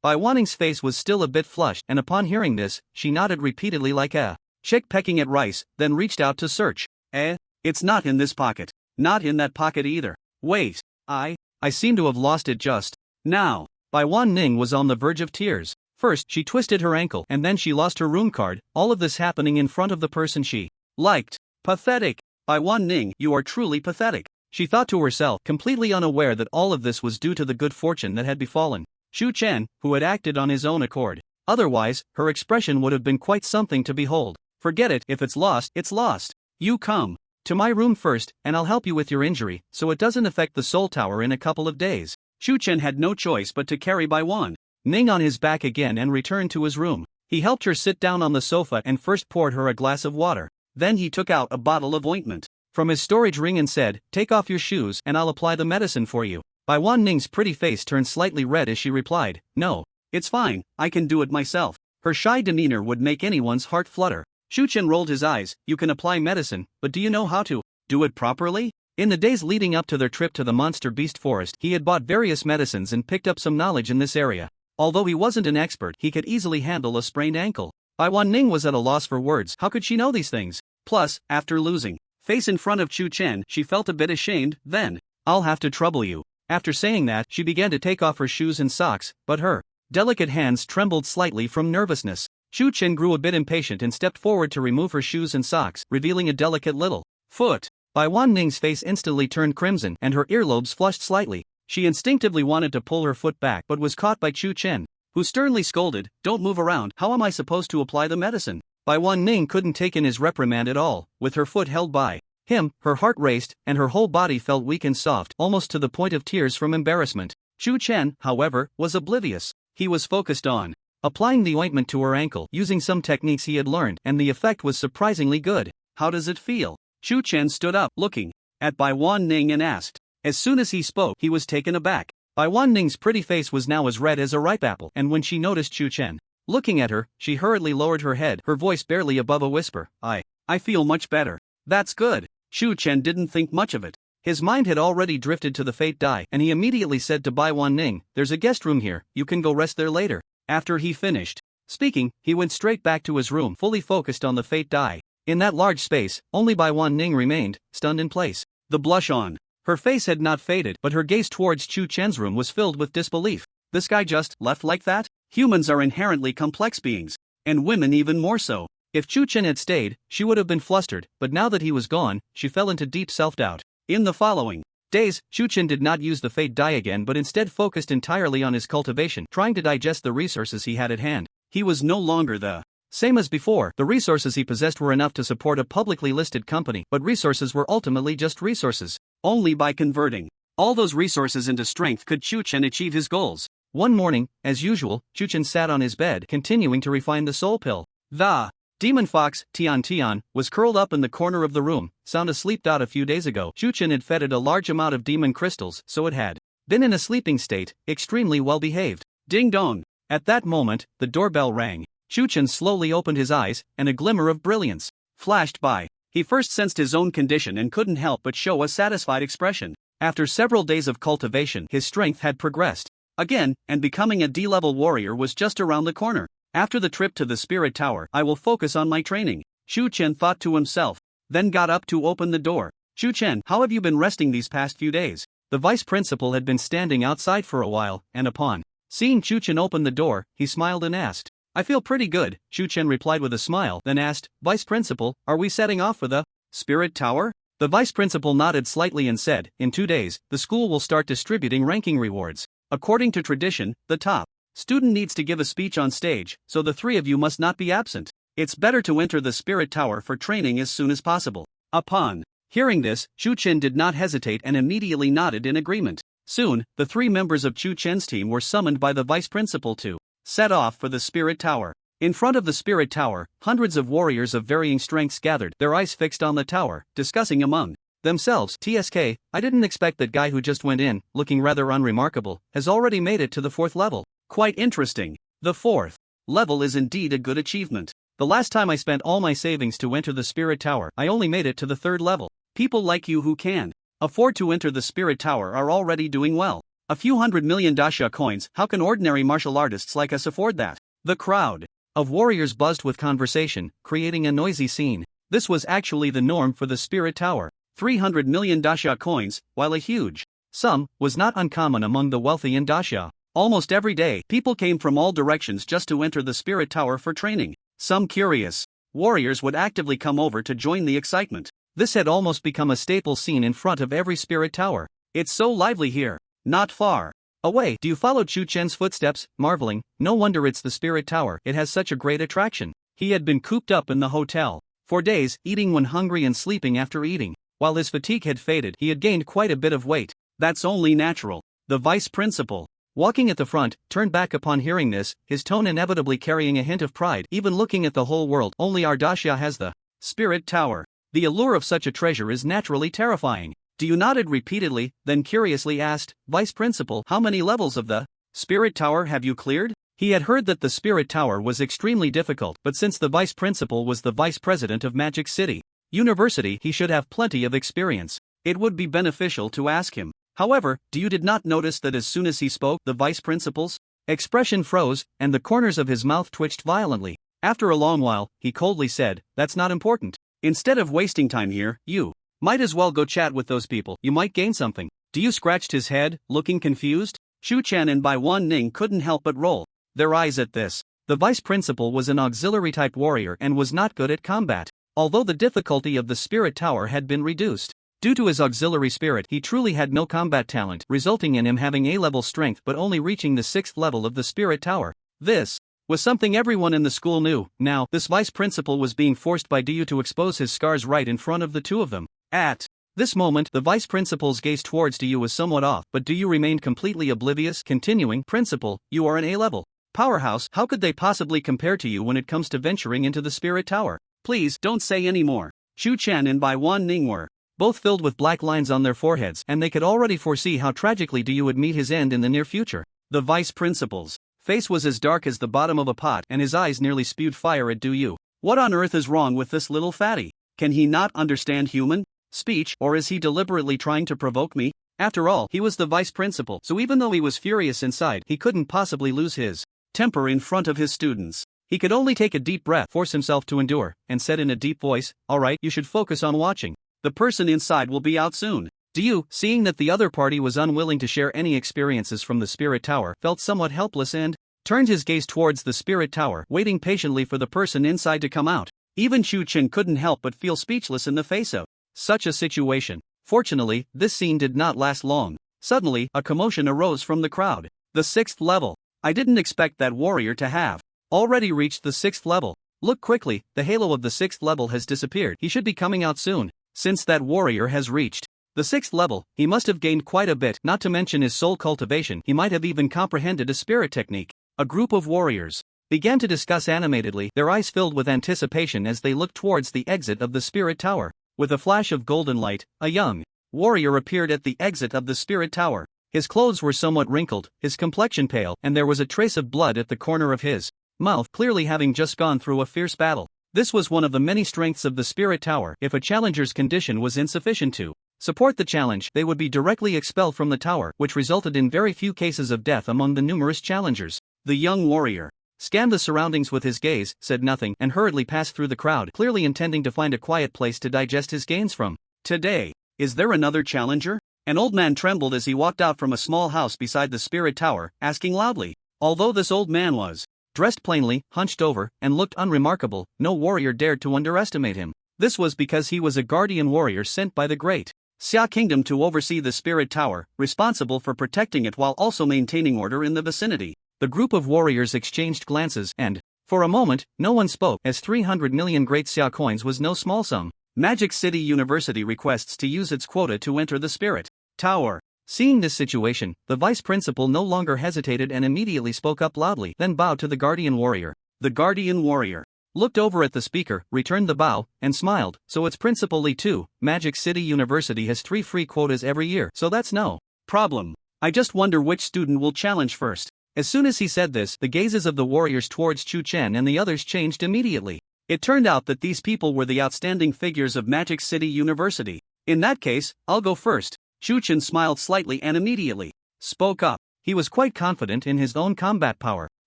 Bai Waning's face was still a bit flushed, and upon hearing this, she nodded repeatedly like a chick pecking at rice, then reached out to search. It's not in this pocket. Not in that pocket either. Wait, I seem to have lost it just now. Bai Waning was on the verge of tears. First, she twisted her ankle, and then she lost her room card, all of this happening in front of the person she liked. Pathetic. Bai Waning, you are truly pathetic. She thought to herself, completely unaware that all of this was due to the good fortune that had befallen Tiu Chen, who had acted on his own accord. Otherwise, her expression would have been quite something to behold. Forget it, if it's lost, it's lost. You come to my room first, and I'll help you with your injury, so it doesn't affect the Soul Tower in a couple of days. Tiu Chen had no choice but to carry Bai Waning on his back again and return to his room. He helped her sit down on the sofa and first poured her a glass of water. Then he took out a bottle of ointment from his storage ring and said, Take off your shoes and I'll apply the medicine for you. Bai Waning's pretty face turned slightly red as she replied, No, it's fine, I can do it myself. Her shy demeanor would make anyone's heart flutter. Tiu Chen rolled his eyes. You can apply medicine, but do you know how to do it properly? In the days leading up to their trip to the monster beast forest, he had bought various medicines and picked up some knowledge in this area. Although he wasn't an expert, he could easily handle a sprained ankle. Waning was at a loss for words. How could she know these things? Plus, after losing face in front of Chu Chen, she felt a bit ashamed. Then, I'll have to trouble you. After saying that, she began to take off her shoes and socks, but her delicate hands trembled slightly from nervousness. Chu Chen grew a bit impatient and stepped forward to remove her shoes and socks, revealing a delicate little foot. Waning's face instantly turned crimson and her earlobes flushed slightly. She instinctively wanted to pull her foot back but was caught by Chu Chen, who sternly scolded, "Don't move around, how am I supposed to apply the medicine?" Waning couldn't take in his reprimand at all. With her foot held by him, her heart raced, and her whole body felt weak and soft, almost to the point of tears from embarrassment. Chu Chen, however, was oblivious. He was focused on applying the ointment to her ankle using some techniques he had learned, and the effect was surprisingly good. "How does it feel?" Chu Chen stood up, looking at Waning and asked. As soon as he spoke, he was taken aback. Waning's pretty face was now as red as a ripe apple, and when she noticed Chu Chen looking at her, she hurriedly lowered her head, her voice barely above a whisper. I feel much better." "That's good." Chu Chen didn't think much of it. His mind had already drifted to the fate die, and he immediately said to Waning, "There's a guest room here, you can go rest there later." After he finished speaking, he went straight back to his room, fully focused on the fate die. In that large space, only Waning remained, stunned in place. The blush on her face had not faded, but her gaze towards Chu Chen's room was filled with disbelief. This guy just left like that? Humans are inherently complex beings, and women even more so. If Chu Chen had stayed, she would have been flustered, but now that he was gone, she fell into deep self-doubt. In the following days, Chu Chen did not use the fate die again but instead focused entirely on his cultivation, trying to digest the resources he had at hand. He was no longer the same as before. The resources he possessed were enough to support a publicly listed company, but resources were ultimately just resources. Only by converting all those resources into strength could Chu Chen achieve his goals. One morning, as usual, Chu Chen sat on his bed, continuing to refine the soul pill. The demon fox, Tion Tion, was curled up in the corner of the room, sound asleep. A few days ago, Chu Chen had fed it a large amount of demon crystals, so it had been in a sleeping state, extremely well behaved. Ding dong! At that moment, the doorbell rang. Chu Chen slowly opened his eyes, and a glimmer of brilliance flashed by. He first sensed his own condition and couldn't help but show a satisfied expression. After several days of cultivation, his strength had progressed again, and becoming a D-level warrior was just around the corner. After the trip to the Spirit Tower, I will focus on my training, Chu Chen thought to himself, then got up to open the door. "Chu Chen, how have you been resting these past few days?" The vice principal had been standing outside for a while, and upon seeing Chu Chen open the door, he smiled and asked. "I feel pretty good," Chu Chen replied with a smile, then asked, "Vice principal, are we setting off for the Spirit Tower?" The vice principal nodded slightly and said, "In 2 days, the school will start distributing ranking rewards. According to tradition, the top student needs to give a speech on stage, so the 3 of you must not be absent. It's better to enter the Spirit Tower for training as soon as possible." Upon hearing this, Chu Chen did not hesitate and immediately nodded in agreement. Soon, the 3 members of Chu Chen's team were summoned by the vice principal to set off for the Spirit Tower. In front of the Spirit Tower, hundreds of warriors of varying strengths gathered, their eyes fixed on the tower, discussing among themselves. "TSK, I didn't expect that guy who just went in, looking rather unremarkable, has already made it to the 4th level. Quite interesting. The 4th level is indeed a good achievement. The last time I spent all my savings to enter the Spirit Tower, I only made it to the 3rd level. People like you who can afford to enter the Spirit Tower are already doing well. A few 100 million dasha coins, how can ordinary martial artists like us afford that?" The crowd of warriors buzzed with conversation, creating a noisy scene. This was actually the norm for the Spirit Tower. 300 million dasha coins, while a huge sum, was not uncommon among the wealthy in dasha. Almost every day, people came from all directions just to enter the Spirit Tower for training. Some curious warriors would actively come over to join the excitement. This had almost become a staple scene in front of every Spirit Tower. "It's so lively here." Not far away, do you follow Chu Chen's footsteps, marveling, "No wonder it's the Spirit Tower, it has such a great attraction." He had been cooped up in the hotel for days, eating when hungry and sleeping after eating. While his fatigue had faded, he had gained quite a bit of weight. "That's only natural." The vice principal, walking at the front, turned back upon hearing this, his tone inevitably carrying a hint of pride. "Even looking at the whole world, only our dasha has the Spirit Tower. The allure of such a treasure is naturally terrifying." "Do you?" nodded repeatedly, then curiously asked, "Vice principal, how many levels of the Spirit Tower have you cleared?" He had heard that the Spirit Tower was extremely difficult, but since the vice principal was the vice president of Magic City University, he should have plenty of experience. It would be beneficial to ask him. However, did not notice that as soon as he spoke, the vice principal's expression froze, and the corners of his mouth twitched violently. After a long while, he coldly said, "That's not important. Instead of wasting time here, you might as well go chat with those people, you might gain something." Do you scratched his head, looking confused? Chu Chen and Bai Wan-ning couldn't help but roll their eyes at this. The vice principal was an auxiliary-type warrior and was not good at combat. Although the difficulty of the spirit tower had been reduced due to his auxiliary spirit, he truly had no combat talent, resulting in him having A-level strength but only reaching the 6th level of the spirit tower. This was something everyone in the school knew. Now, this vice principal was being forced by Du to expose his scars right in front of the two of them. At this moment, the vice principal's gaze towards Du was somewhat off, but Du remained completely oblivious, continuing, "Principal, you are an A-level powerhouse. How could they possibly compare to you when it comes to venturing into the spirit tower? Please don't say any more." Chu Chen and Bai Wan-ning were both filled with black lines on their foreheads, and they could already foresee how tragically Du would meet his end in the near future. The vice principal's face was as dark as the bottom of a pot, and his eyes nearly spewed fire at Du. What on earth is wrong with this little fatty? Can he not understand human speech, or is he deliberately trying to provoke me? After all, he was the vice principal, so even though he was furious inside, he couldn't possibly lose his temper in front of his students. He could only take a deep breath, force himself to endure, and said in a deep voice, "Alright, you should focus on watching. The person inside will be out soon." Du, seeing that the other party was unwilling to share any experiences from the spirit tower, felt somewhat helpless and turned his gaze towards the spirit tower, waiting patiently for the person inside to come out. Even Chu Chen couldn't help but feel speechless in the face of such a situation. Fortunately, this scene did not last long. Suddenly, a commotion arose from the crowd. The 6th level. I didn't expect that warrior to have already reached the 6th level. Look quickly, the halo of the 6th level has disappeared. He should be coming out soon. Since that warrior has reached the 6th level, he must have gained quite a bit, not to mention his soul cultivation. He might have even comprehended a spirit technique. A group of warriors began to discuss animatedly, their eyes filled with anticipation as they looked towards the exit of the spirit tower. With a flash of golden light, a young warrior appeared at the exit of the spirit tower. His clothes were somewhat wrinkled, his complexion pale, and there was a trace of blood at the corner of his mouth, clearly having just gone through a fierce battle. This was one of the many strengths of the spirit tower. If a challenger's condition was insufficient to support the challenge, they would be directly expelled from the tower, which resulted in very few cases of death among the numerous challengers. The young warrior scanned the surroundings with his gaze, said nothing, and hurriedly passed through the crowd, clearly intending to find a quiet place to digest his gains from. Today, is there another challenger? An old man trembled as he walked out from a small house beside the spirit tower, asking loudly. Although this old man was dressed plainly, hunched over, and looked unremarkable, no warrior dared to underestimate him. This was because he was a guardian warrior sent by the great Xia Kingdom to oversee the spirit tower, responsible for protecting it while also maintaining order in the vicinity. The group of warriors exchanged glances, and, for a moment, no one spoke, as 300 million great Xia coins was no small sum. Magic City University requests to use its quota to enter the spirit tower. Seeing this situation, the vice principal no longer hesitated and immediately spoke up loudly, then bowed to the guardian warrior. The guardian warrior looked over at the speaker, returned the bow, and smiled. "So it's Principal Li too. Magic City University has 3 free quotas every year, so that's no problem. I just wonder which student will challenge first." As soon as he said this, the gazes of the warriors towards Chu Chen and the others changed immediately. It turned out that these people were the outstanding figures of Magic City University. "In that case, I'll go first." Chu Chen smiled slightly and immediately spoke up. He was quite confident in his own combat power.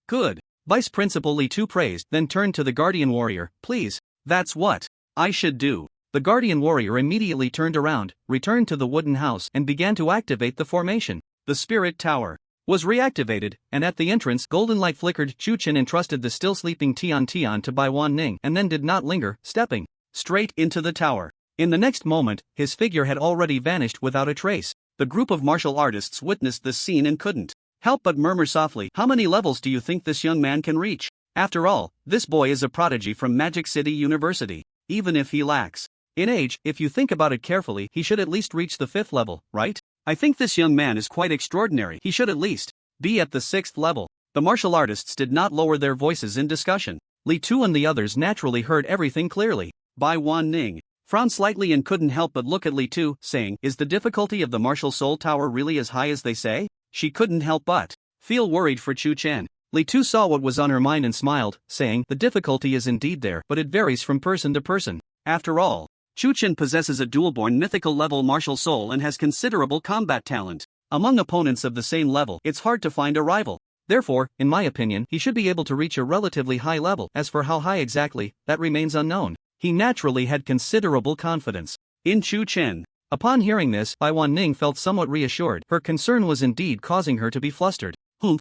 "Good." Vice Principal Li Tu praised, then turned to the guardian warrior. "Please, that's what I should do." The guardian warrior immediately turned around, returned to the wooden house, and began to activate the formation. The spirit tower was reactivated, and at the entrance, golden light flickered. Chu Chen entrusted the still sleeping Tion Tion to Bai Wan-ning, and then did not linger, stepping straight into the tower. In the next moment, his figure had already vanished without a trace. The group of martial artists witnessed this scene and couldn't help but murmur softly, "How many levels do you think this young man can reach? After all, this boy is a prodigy from Magic City University. Even if he lacks in age, if you think about it carefully, he should at least reach the 5th level, right? I think this young man is quite extraordinary. He should at least be at the 6th level." The martial artists did not lower their voices in discussion. Li Tu and the others naturally heard everything clearly. Bai Wan-ning frowned slightly and couldn't help but look at Li Tu, saying, "Is the difficulty of the martial soul tower really as high as they say?" She couldn't help but feel worried for Chu Chen. Li Tu saw what was on her mind and smiled, saying, "The difficulty is indeed there, but it varies from person to person. After all, Chu Chen possesses a dual-born mythical level martial soul and has considerable combat talent. Among opponents of the same level, it's hard to find a rival. Therefore, in my opinion, he should be able to reach a relatively high level. As for how high exactly, that remains unknown. He naturally had considerable confidence in Chu Chen. Upon hearing this, Waning felt somewhat reassured. Her concern was indeed causing her to be flustered.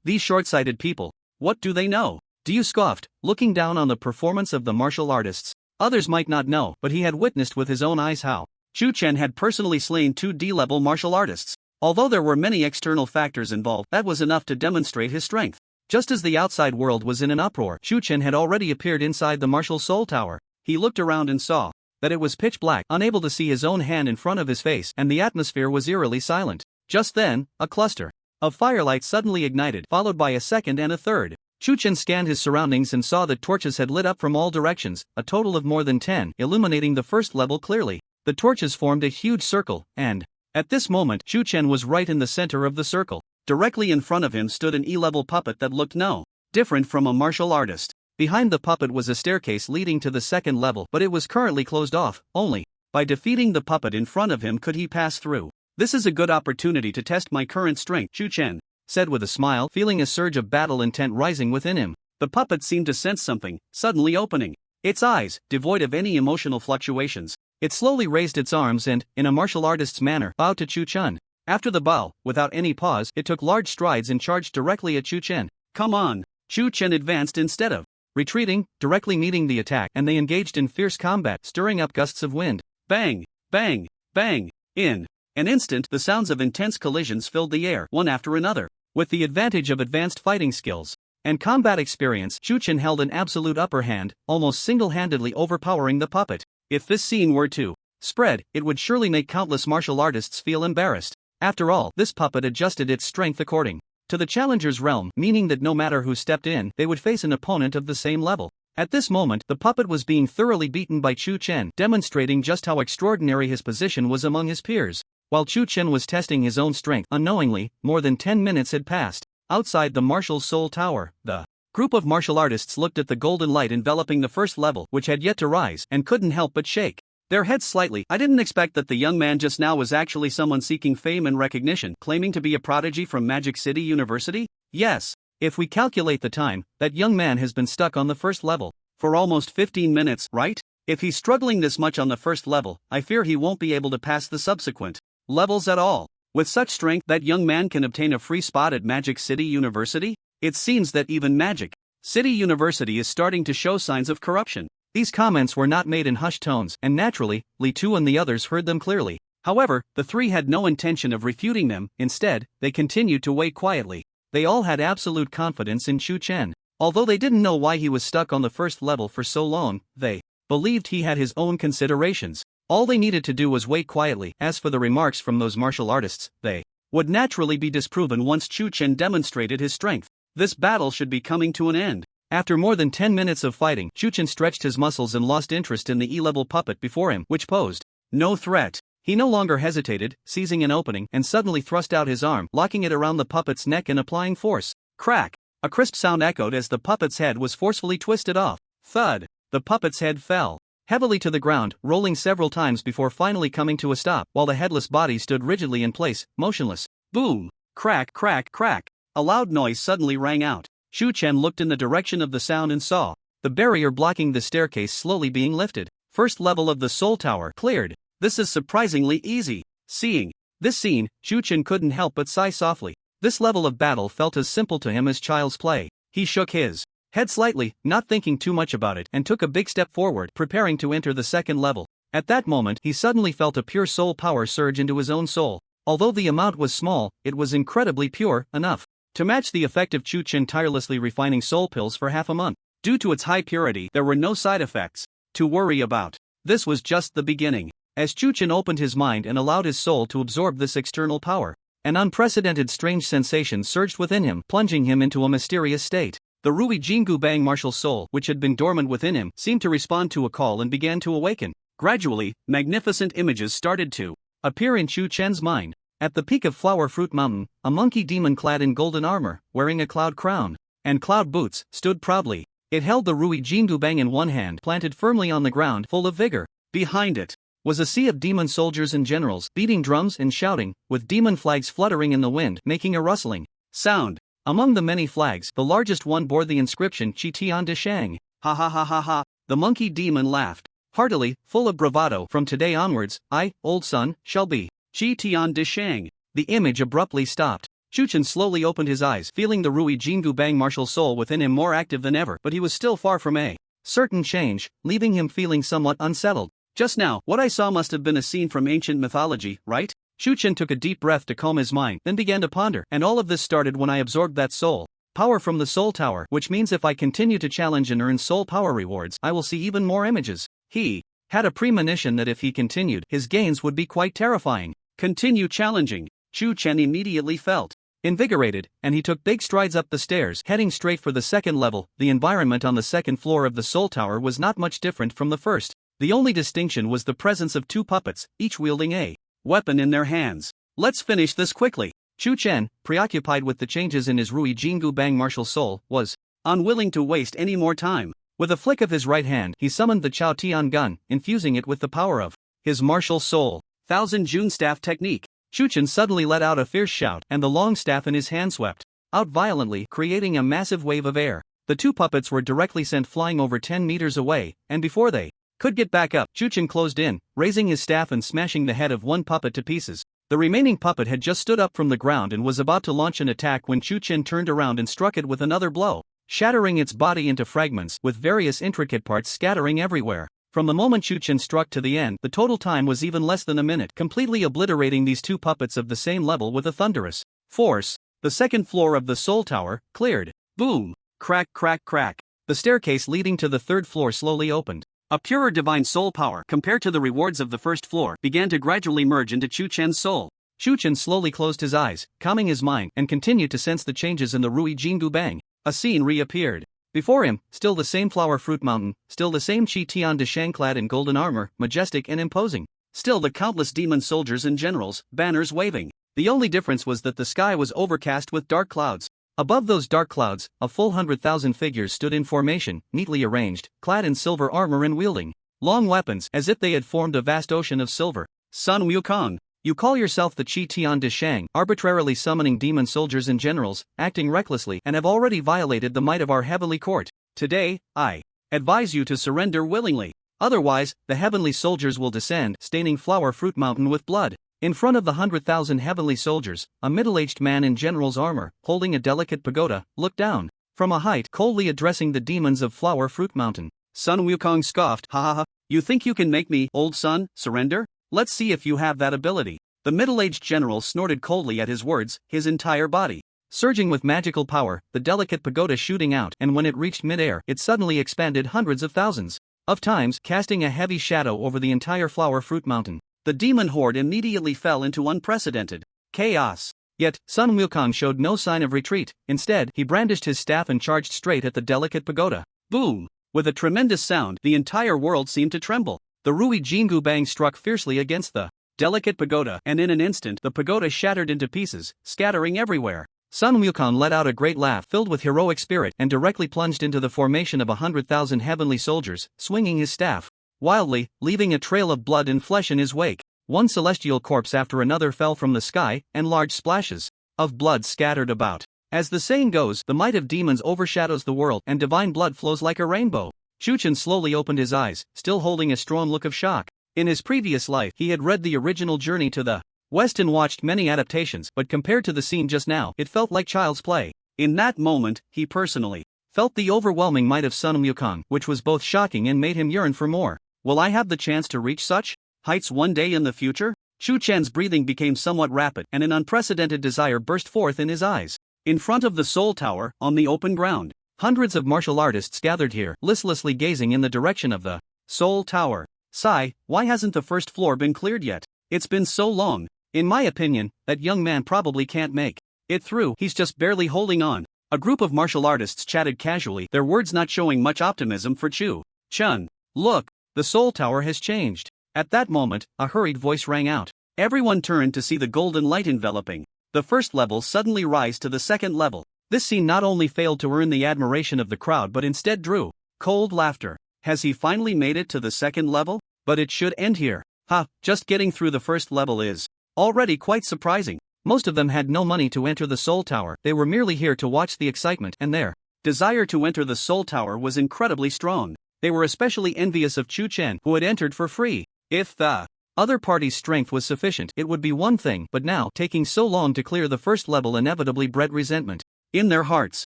These short-sighted people. What do they know? Diu scoffed, looking down on the performance of the martial artists. Others might not know, but he had witnessed with his own eyes how Chu Chen had personally slain 2 D-level martial artists. Although there were many external factors involved, that was enough to demonstrate his strength. Just as the outside world was in an uproar, Chu Chen had already appeared inside the martial soul tower. He looked around and saw that it was pitch black, unable to see his own hand in front of his face, and the atmosphere was eerily silent. Just then, a cluster of firelight suddenly ignited, followed by a second and a third. Chu Chen scanned his surroundings and saw that torches had lit up from all directions, a total of more than 10, illuminating the first level clearly. The torches formed a huge circle, and at this moment, Chu Chen was right in the center of the circle. Directly in front of him stood an E-level puppet that looked no different from a martial artist. Behind the puppet was a staircase leading to the second level, but it was currently closed off. Only by defeating the puppet in front of him could he pass through. This is a good opportunity to test my current strength, Chu Chen said with a smile, feeling a surge of battle intent rising within him. The puppet seemed to sense something, suddenly opening its eyes, devoid of any emotional fluctuations. It slowly raised its arms and, in a martial artist's manner, bowed to Chu Chen. After the bow, without any pause, it took large strides and charged directly at Chu Chen. Come on! Chu Chen advanced instead of retreating, directly meeting the attack, and they engaged in fierce combat, stirring up gusts of wind. Bang! Bang! Bang! In an instant, the sounds of intense collisions filled the air, one after another. With the advantage of advanced fighting skills and combat experience, Chu Chen held an absolute upper hand, almost single-handedly overpowering the puppet. If this scene were to spread, it would surely make countless martial artists feel embarrassed. After all, this puppet adjusted its strength according to the challenger's realm, meaning that no matter who stepped in, they would face an opponent of the same level. At this moment, the puppet was being thoroughly beaten by Chu Chen, demonstrating just how extraordinary his position was among his peers. While Chu Chen was testing his own strength unknowingly, more than 10 minutes had passed. Outside the martial soul tower, the group of martial artists looked at the golden light enveloping the first level, which had yet to rise, and couldn't help but shake their heads slightly. I didn't expect that the young man just now was actually someone seeking fame and recognition, claiming to be a prodigy from Magic City University? Yes. If we calculate the time, that young man has been stuck on the first level for almost 15 minutes, right? If he's struggling this much on the first level, I fear he won't be able to pass the subsequent levels at all. With such strength, that young man can obtain a free spot at Magic City University? It seems that even Magic City University is starting to show signs of corruption. These comments were not made in hushed tones, and naturally, Li Tu and the others heard them clearly. However, the three had no intention of refuting them. Instead, they continued to wait quietly. They all had absolute confidence in Chu Chen. Although they didn't know why he was stuck on the first level for so long, they believed he had his own considerations. All they needed to do was wait quietly. As for the remarks from those martial artists, they would naturally be disproven once Chu Chen demonstrated his strength. This battle should be coming to an end. After more than 10 minutes of fighting, Chu Chen stretched his muscles and lost interest in the E-level puppet before him, which posed no threat. He no longer hesitated, seizing an opening, and suddenly thrust out his arm, locking it around the puppet's neck and applying force. Crack! A crisp sound echoed as the puppet's head was forcefully twisted off. Thud! The puppet's head fell heavily to the ground, rolling several times before finally coming to a stop, while the headless body stood rigidly in place, motionless. Boom! Crack, crack, crack! A loud noise suddenly rang out. Chu Chen looked in the direction of the sound and saw the barrier blocking the staircase slowly being lifted. First level of the soul tower cleared. This is surprisingly easy. Seeing this scene, Chu Chen couldn't help but sigh softly. This level of battle felt as simple to him as child's play. He shook his head slightly, not thinking too much about it, and took a big step forward, preparing to enter the second level. At that moment, he suddenly felt a pure soul power surge into his own soul. Although the amount was small, it was incredibly pure, enough to match the effect of Chu Chen tirelessly refining soul pills for half a month. Due to its high purity, there were no side effects to worry about. This was just the beginning. As Chu Chen opened his mind and allowed his soul to absorb this external power, an unprecedented strange sensation surged within him, plunging him into a mysterious state. The Rui Jingu Bang martial soul, which had been dormant within him, seemed to respond to a call and began to awaken. Gradually, magnificent images started to appear in Chu Chen's mind. At the peak of Flower Fruit Mountain, a monkey demon clad in golden armor, wearing a cloud crown and cloud boots, stood proudly. It held the Rui Jingu Bang in one hand, planted firmly on the ground, full of vigor. Behind it was a sea of demon soldiers and generals, beating drums and shouting, with demon flags fluttering in the wind, making a rustling sound. Among the many flags, the largest one bore the inscription Tion Tion. Ha ha ha ha ha. The monkey demon laughed heartily, full of bravado. From today onwards, I, old son, shall be Tion Tion. The image abruptly stopped. Chuchen slowly opened his eyes, feeling the Rui Jingu Bang martial soul within him more active than ever, but he was still far from a certain change, leaving him feeling somewhat unsettled. Just now, what I saw must have been a scene from ancient mythology, right? Chuchen took a deep breath to calm his mind, then began to ponder, and all of this started when I absorbed that soul power from the soul tower, which means if I continue to challenge and earn soul power rewards, I will see even more images. He had a premonition that if he continued, his gains would be quite terrifying. Continue challenging. Chuchen immediately felt invigorated, and he took big strides up the stairs, heading straight for the second level. The environment on the second floor of the soul tower was not much different from the first. The only distinction was the presence of two puppets, each wielding a weapon in their hands. Let's finish this quickly. Chuchen, preoccupied with the changes in his Rui Jingu Bang martial soul, was unwilling to waste any more time. With a flick of his right hand, he summoned the Chao Tian gun, infusing it with the power of his martial soul. Thousand June staff technique. Chuchen suddenly let out a fierce shout, and the long staff in his hand swept out violently, creating a massive wave of air. The two puppets were directly sent flying over 10 meters away, and before they could get back up, Chuchen closed in, raising his staff and smashing the head of one puppet to pieces. The remaining puppet had just stood up from the ground and was about to launch an attack when Chuchen turned around and struck it with another blow, shattering its body into fragments, with various intricate parts scattering everywhere. From the moment Chuchen struck to the end, the total time was even less than a minute, completely obliterating these two puppets of the same level with a thunderous force. The second floor of the soul tower cleared. Boom! Crack, crack, crack. The staircase leading to the third floor slowly opened. A purer divine soul power, compared to the rewards of the first floor, began to gradually merge into Chuchen's soul. Chuchen slowly closed his eyes, calming his mind, and continued to sense the changes in the Rui Jingu Bang. A scene reappeared. Before him, still the same flower fruit mountain, still the same Tion Tion clad in golden armor, majestic and imposing. Still the countless demon soldiers and generals, banners waving. The only difference was that the sky was overcast with dark clouds. Above those dark clouds, a full 100,000 figures stood in formation, neatly arranged, clad in silver armor and wielding long weapons, as if they had formed a vast ocean of silver. Sun Wukong, you call yourself the Tion Tion, arbitrarily summoning demon soldiers and generals, acting recklessly, and have already violated the might of our heavenly court. Today, I advise you to surrender willingly. Otherwise, the heavenly soldiers will descend, staining Flower Fruit Mountain with blood. In front of the 100,000 heavenly soldiers, a middle-aged man in general's armor, holding a delicate pagoda, looked down from a height, coldly addressing the demons of Flower Fruit Mountain. Sun Wukong scoffed, ha ha ha, you think you can make me, old son, surrender? Let's see if you have that ability. The middle-aged general snorted coldly at his words, his entire body surging with magical power, the delicate pagoda shooting out, and when it reached mid-air, it suddenly expanded hundreds of thousands of times, casting a heavy shadow over the entire Flower Fruit Mountain. The demon horde immediately fell into unprecedented chaos. Yet, Sun Wukong showed no sign of retreat. Instead, he brandished his staff and charged straight at the delicate pagoda. Boom! With a tremendous sound, the entire world seemed to tremble. The Rui Jingu Bang struck fiercely against the delicate pagoda, and in an instant, the pagoda shattered into pieces, scattering everywhere. Sun Wukong let out a great laugh filled with heroic spirit and directly plunged into the formation of 100,000 heavenly soldiers, swinging his staff wildly, leaving a trail of blood and flesh in his wake. One celestial corpse after another fell from the sky, and large splashes of blood scattered about. As the saying goes, the might of demons overshadows the world, and divine blood flows like a rainbow. Chuchen slowly opened his eyes, still holding a strong look of shock. In his previous life, he had read the original Journey to the West and watched many adaptations, but compared to the scene just now, it felt like child's play. In that moment, he personally felt the overwhelming might of Sun Wukong, which was both shocking and made him yearn for more. Will I have the chance to reach such heights one day in the future? Chuchen's breathing became somewhat rapid, and an unprecedented desire burst forth in his eyes. In front of the Soul Tower, on the open ground, hundreds of martial artists gathered here, listlessly gazing in the direction of the Soul Tower. Sigh, why hasn't the first floor been cleared yet? It's been so long. In my opinion, that young man probably can't make it through, he's just barely holding on. A group of martial artists chatted casually, their words not showing much optimism for Chu Chun. Look, the Soul Tower has changed. At that moment, a hurried voice rang out. Everyone turned to see the golden light enveloping the first level suddenly rise to the second level. This scene not only failed to earn the admiration of the crowd but instead drew cold laughter. Has he finally made it to the second level? But it should end here. Ha, just getting through the first level is already quite surprising. Most of them had no money to enter the Soul Tower, they were merely here to watch the excitement, and their desire to enter the Soul Tower was incredibly strong. They were especially envious of Chu Chen, who had entered for free. If the other party's strength was sufficient, it would be one thing, but now, taking so long to clear the first level inevitably bred resentment in their hearts.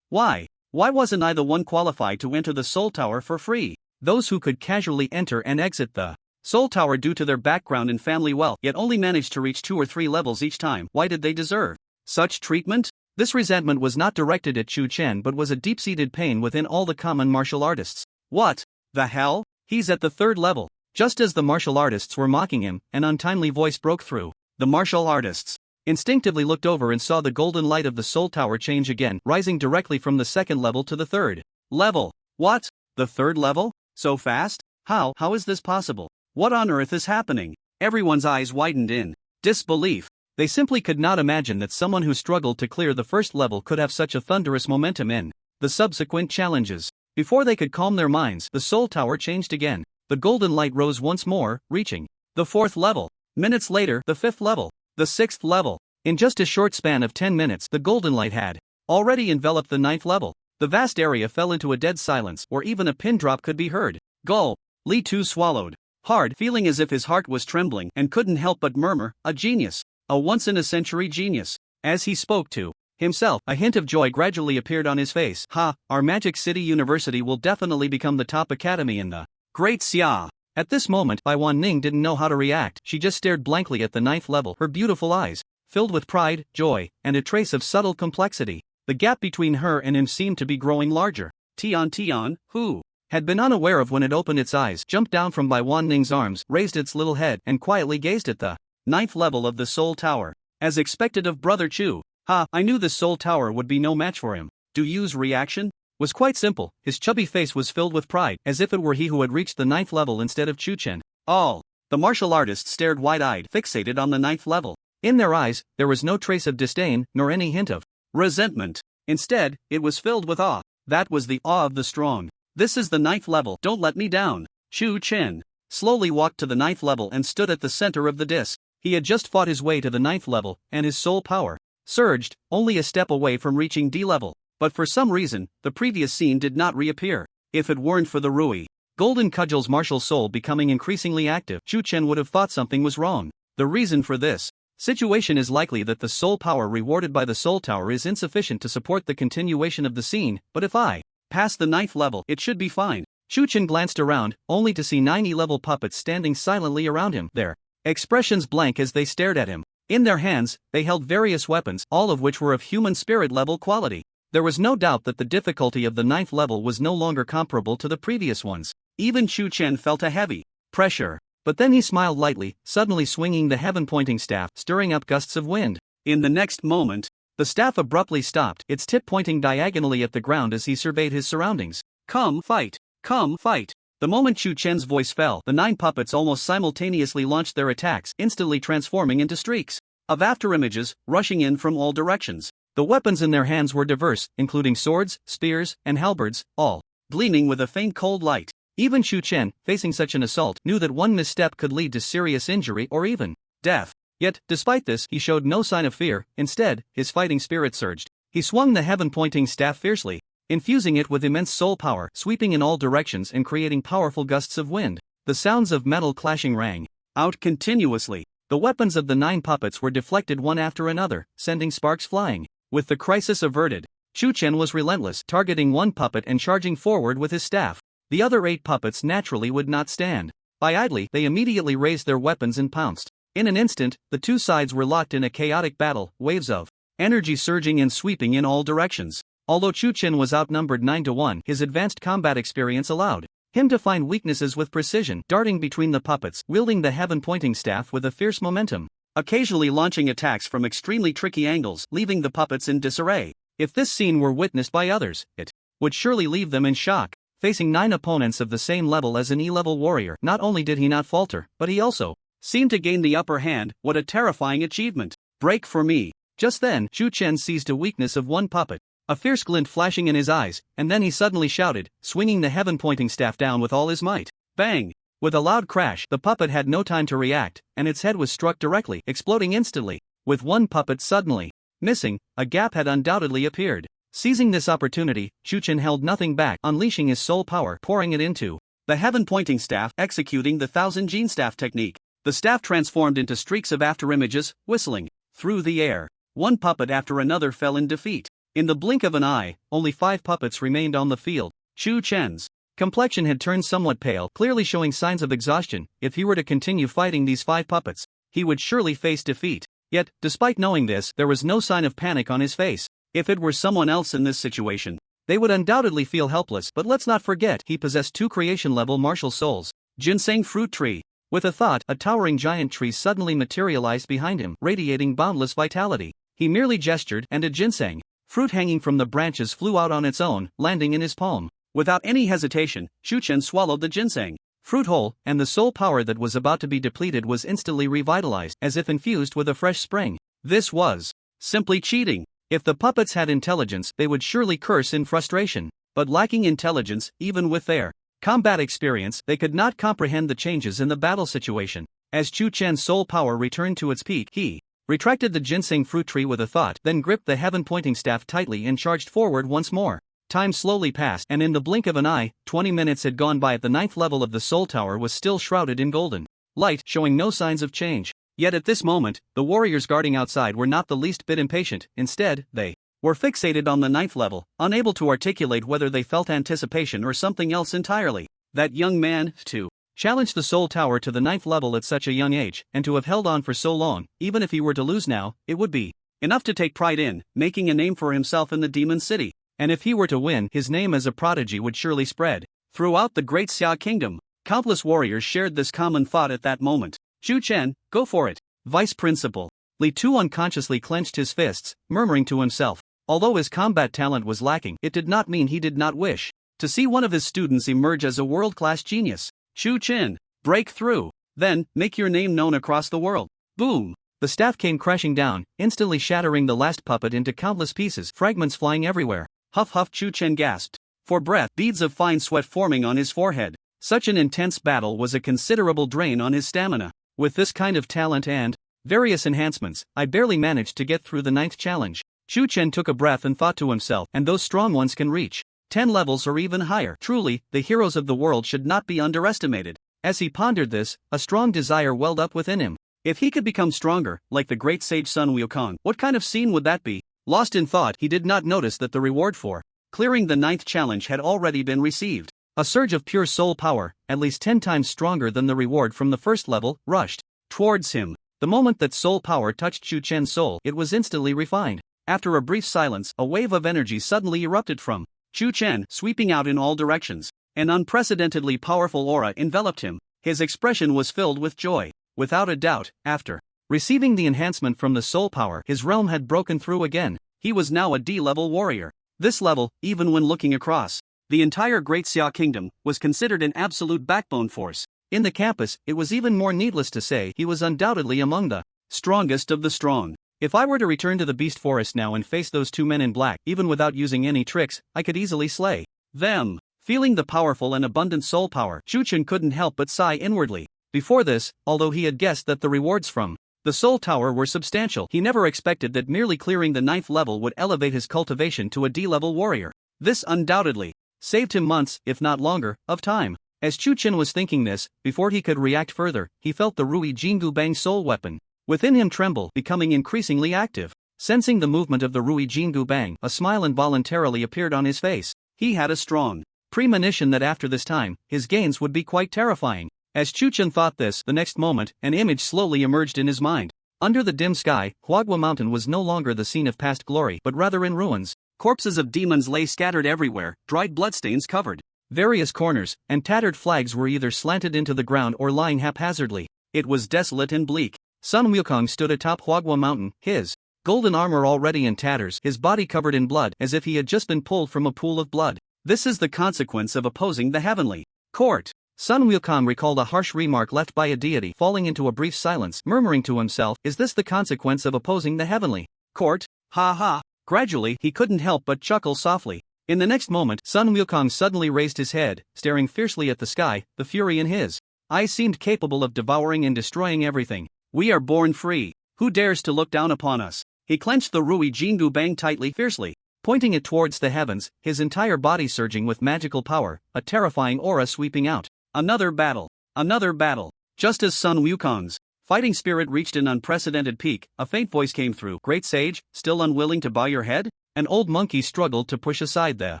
Why wasn't I the one qualified to enter the Soul Tower for free? Those who could casually enter and exit the Soul Tower due to their background and family wealth, yet only managed to reach 2 or 3 levels each time. Why did they deserve such treatment? This resentment was not directed at Chu Chen but was a deep-seated pain within all the common martial artists. What the hell? He's at the 3rd level. Just as the martial artists were mocking him, an untimely voice broke through. The martial artists instinctively looked over and saw the golden light of the Soul Tower change again, rising directly from the 2nd level to the 3rd level. What? The 3rd level? So fast? How is this possible? What on earth is happening? Everyone's eyes widened in disbelief. They simply could not imagine that someone who struggled to clear the 1st level could have such a thunderous momentum in the subsequent challenges. Before they could calm their minds, the Soul Tower changed again. The golden light rose once more, reaching the 4th level. Minutes later, the 5th level, the 6th level. In just a short span of 10 minutes, the golden light had already enveloped the 9th level. The vast area fell into a dead silence, or even a pin drop could be heard. Gulp. Li Tu swallowed hard, feeling as if his heart was trembling, and couldn't help but murmur, a genius. A once-in-a-century genius. As he spoke to himself, a hint of joy gradually appeared on his face. Our Magic City University will definitely become the top academy in the Great Xia. At this moment, Bai Waning didn't know how to react. She just stared blankly at the 9th level, her beautiful eyes filled with pride, joy, and a trace of subtle complexity. The gap between her and him seemed to be growing larger. Tion Tion, who had been unaware of when it opened its eyes, jumped down from Bai Waning's arms, raised its little head, and quietly gazed at the 9th level of the Soul Tower. As expected of Brother Chu, I knew the Soul Tower would be no match for him. Du Yu's reaction was quite simple. His chubby face was filled with pride, as if it were he who had reached the 9th level instead of Chu Chen. All the martial artists stared wide-eyed, fixated on the 9th level. In their eyes, there was no trace of disdain, nor any hint of resentment. Instead, it was filled with awe. That was the awe of the strong. This is the 9th level, don't let me down. Chu Chen slowly walked to the 9th level and stood at the center of the disc. He had just fought his way to the 9th level, and his soul power surged, only a step away from reaching D level. But for some reason, the previous scene did not reappear. If it weren't for the Rui Golden Cudgel's martial soul becoming increasingly active, Chu Chen would have thought something was wrong. The reason for this situation is likely that the soul power rewarded by the Soul Tower is insufficient to support the continuation of the scene, but if I pass the 9th level, it should be fine. Chu Chen glanced around, only to see 9 E-level puppets standing silently around him, their expressions blank as they stared at him. In their hands, they held various weapons, all of which were of human spirit level quality. There was no doubt that the difficulty of the 9th level was no longer comparable to the previous ones. Even Chu Chen felt a heavy pressure. But then he smiled lightly, suddenly swinging the heaven-pointing staff, stirring up gusts of wind. In the next moment, the staff abruptly stopped, its tip pointing diagonally at the ground as he surveyed his surroundings. Come fight! Come fight! The moment Chu Chen's voice fell, the 9 puppets almost simultaneously launched their attacks, instantly transforming into streaks of afterimages, rushing in from all directions. The weapons in their hands were diverse, including swords, spears, and halberds, all gleaming with a faint cold light. Even Chu Chen, facing such an assault, knew that one misstep could lead to serious injury or even death. Yet, despite this, he showed no sign of fear. Instead, his fighting spirit surged. He swung the heaven-pointing staff fiercely, infusing it with immense soul power, sweeping in all directions and creating powerful gusts of wind. The sounds of metal clashing rang out continuously. The weapons of the 9 puppets were deflected one after another, sending sparks flying. With the crisis averted, Chu Chen was relentless, targeting one puppet and charging forward with his staff. The other 8 puppets naturally would not stand by idly. They immediately raised their weapons and pounced. In an instant, the two sides were locked in a chaotic battle, waves of energy surging and sweeping in all directions. Although Chu Chen was outnumbered 9-1, his advanced combat experience allowed him to find weaknesses with precision, darting between the puppets, wielding the heaven-pointing staff with a fierce momentum, occasionally launching attacks from extremely tricky angles, leaving the puppets in disarray. If this scene were witnessed by others, it would surely leave them in shock. Facing 9 opponents of the same level as an E-level warrior, not only did he not falter, but he also seemed to gain the upper hand. What a terrifying achievement. Break for me. Just then, Chu Chen seized a weakness of one puppet, a fierce glint flashing in his eyes, and then he suddenly shouted, swinging the heaven-pointing staff down with all his might. Bang! With a loud crash, the puppet had no time to react, and its head was struck directly, exploding instantly. With one puppet suddenly missing, a gap had undoubtedly appeared. Seizing this opportunity, Tion held nothing back, unleashing his soul power, pouring it into the heaven-pointing staff, executing the thousand-gene staff technique. The staff transformed into streaks of afterimages, whistling through the air. One puppet after another fell in defeat. In the blink of an eye, only 5 puppets remained on the field. Chen's complexion had turned somewhat pale, clearly showing signs of exhaustion. If he were to continue fighting these 5 puppets, he would surely face defeat. Yet, despite knowing this, there was no sign of panic on his face. If it were someone else in this situation, they would undoubtedly feel helpless. But let's not forget, he possessed 2 creation-level martial souls. Ginseng fruit tree. With a thought, a towering giant tree suddenly materialized behind him, radiating boundless vitality. He merely gestured, and a ginseng fruit hanging from the branches flew out on its own, landing in his palm. Without any hesitation, Chen swallowed the ginseng fruit whole, and the soul power that was about to be depleted was instantly revitalized, as if infused with a fresh spring. This was simply cheating. If the puppets had intelligence, they would surely curse in frustration. But lacking intelligence, even with their combat experience, they could not comprehend the changes in the battle situation. As Chen's soul power returned to its peak, he retracted the ginseng fruit tree with a thought, then gripped the heaven-pointing staff tightly and charged forward once more. Time slowly passed, and in the blink of an eye, 20 minutes had gone by. At the 9th level of the soul tower was still shrouded in golden light, showing no signs of change. Yet at this moment, the warriors guarding outside were not the least bit impatient. Instead, they were fixated on the 9th level, unable to articulate whether they felt anticipation or something else entirely. That young man, too, challenged the soul tower to the 9th level at such a young age, and to have held on for so long. Even if he were to lose now, it would be enough to take pride in making a name for himself in the Demon City. And if he were to win, his name as a prodigy would surely spread throughout the Great Xia Kingdom. Countless warriors shared this common thought at that moment. Chen, go for it. Vice Principal Li Tu unconsciously clenched his fists, murmuring to himself. Although his combat talent was lacking, it did not mean he did not wish to see one of his students emerge as a world-class genius. Chen, break through. Then, make your name known across the world. Boom! The staff came crashing down, instantly shattering the last puppet into countless pieces, fragments flying everywhere. Huff huff, Chen gasped for breath, beads of fine sweat forming on his forehead. Such an intense battle was a considerable drain on his stamina. With this kind of talent and various enhancements, I barely managed to get through the 9th challenge. Chen took a breath and thought to himself, and those strong ones can reach 10 levels or even higher. Truly, the heroes of the world should not be underestimated. As he pondered this, a strong desire welled up within him. If he could become stronger, like the great sage Sun Wukong, what kind of scene would that be? Lost in thought, he did not notice that the reward for clearing the 9th challenge had already been received. A surge of pure soul power, at least 10 times stronger than the reward from the 1st level, rushed towards him. The moment that soul power touched Chen's soul, it was instantly refined. After a brief silence, a wave of energy suddenly erupted from Chen, sweeping out in all directions. An unprecedentedly powerful aura enveloped him. His expression was filled with joy. Without a doubt, after receiving the enhancement from the soul power, his realm had broken through again. He was now a D-level warrior. This level, even when looking across the entire Great Xia Kingdom, was considered an absolute backbone force. In the campus, it was even more needless to say he was undoubtedly among the strongest of the strong. If I were to return to the Beast Forest now and face those 2 men in black, even without using any tricks, I could easily slay them. Feeling the powerful and abundant soul power, Chen couldn't help but sigh inwardly. Before this, although he had guessed that the rewards from the Soul Tower were substantial, he never expected that merely clearing the 9th level would elevate his cultivation to a D-level warrior. This undoubtedly saved him months, if not longer, of time. As Chen was thinking this, before he could react further, he felt the Rui Jingu Bang soul weapon within him tremble, becoming increasingly active. Sensing the movement of the Rui Jingu Bang, a smile involuntarily appeared on his face. He had a strong premonition that after this time, his gains would be quite terrifying. As Chen thought this, the next moment, an image slowly emerged in his mind. Under the dim sky, Huagua Mountain was no longer the scene of past glory, but rather in ruins. Corpses of demons lay scattered everywhere, dried bloodstains covered various corners, and tattered flags were either slanted into the ground or lying haphazardly. It was desolate and bleak. Sun Wukong stood atop Huagua Mountain, his golden armor already in tatters, his body covered in blood, as if he had just been pulled from a pool of blood. This is the consequence of opposing the heavenly court. Sun Wukong recalled a harsh remark left by a deity, falling into a brief silence, murmuring to himself, "Is this the consequence of opposing the heavenly court? Ha ha." Gradually, he couldn't help but chuckle softly. In the next moment, Sun Wukong suddenly raised his head, staring fiercely at the sky, the fury in his eyes seemed capable of devouring and destroying everything. "We are born free. Who dares to look down upon us? He clenched the Rui Jingu Bang tightly, fiercely, pointing it towards the heavens, his entire body surging with magical power, a terrifying aura sweeping out. Another battle. Another battle. Just as Sun Wukong's fighting spirit reached an unprecedented peak, a faint voice came through. Great sage, still unwilling to bow your head? An old monkey struggled to push aside the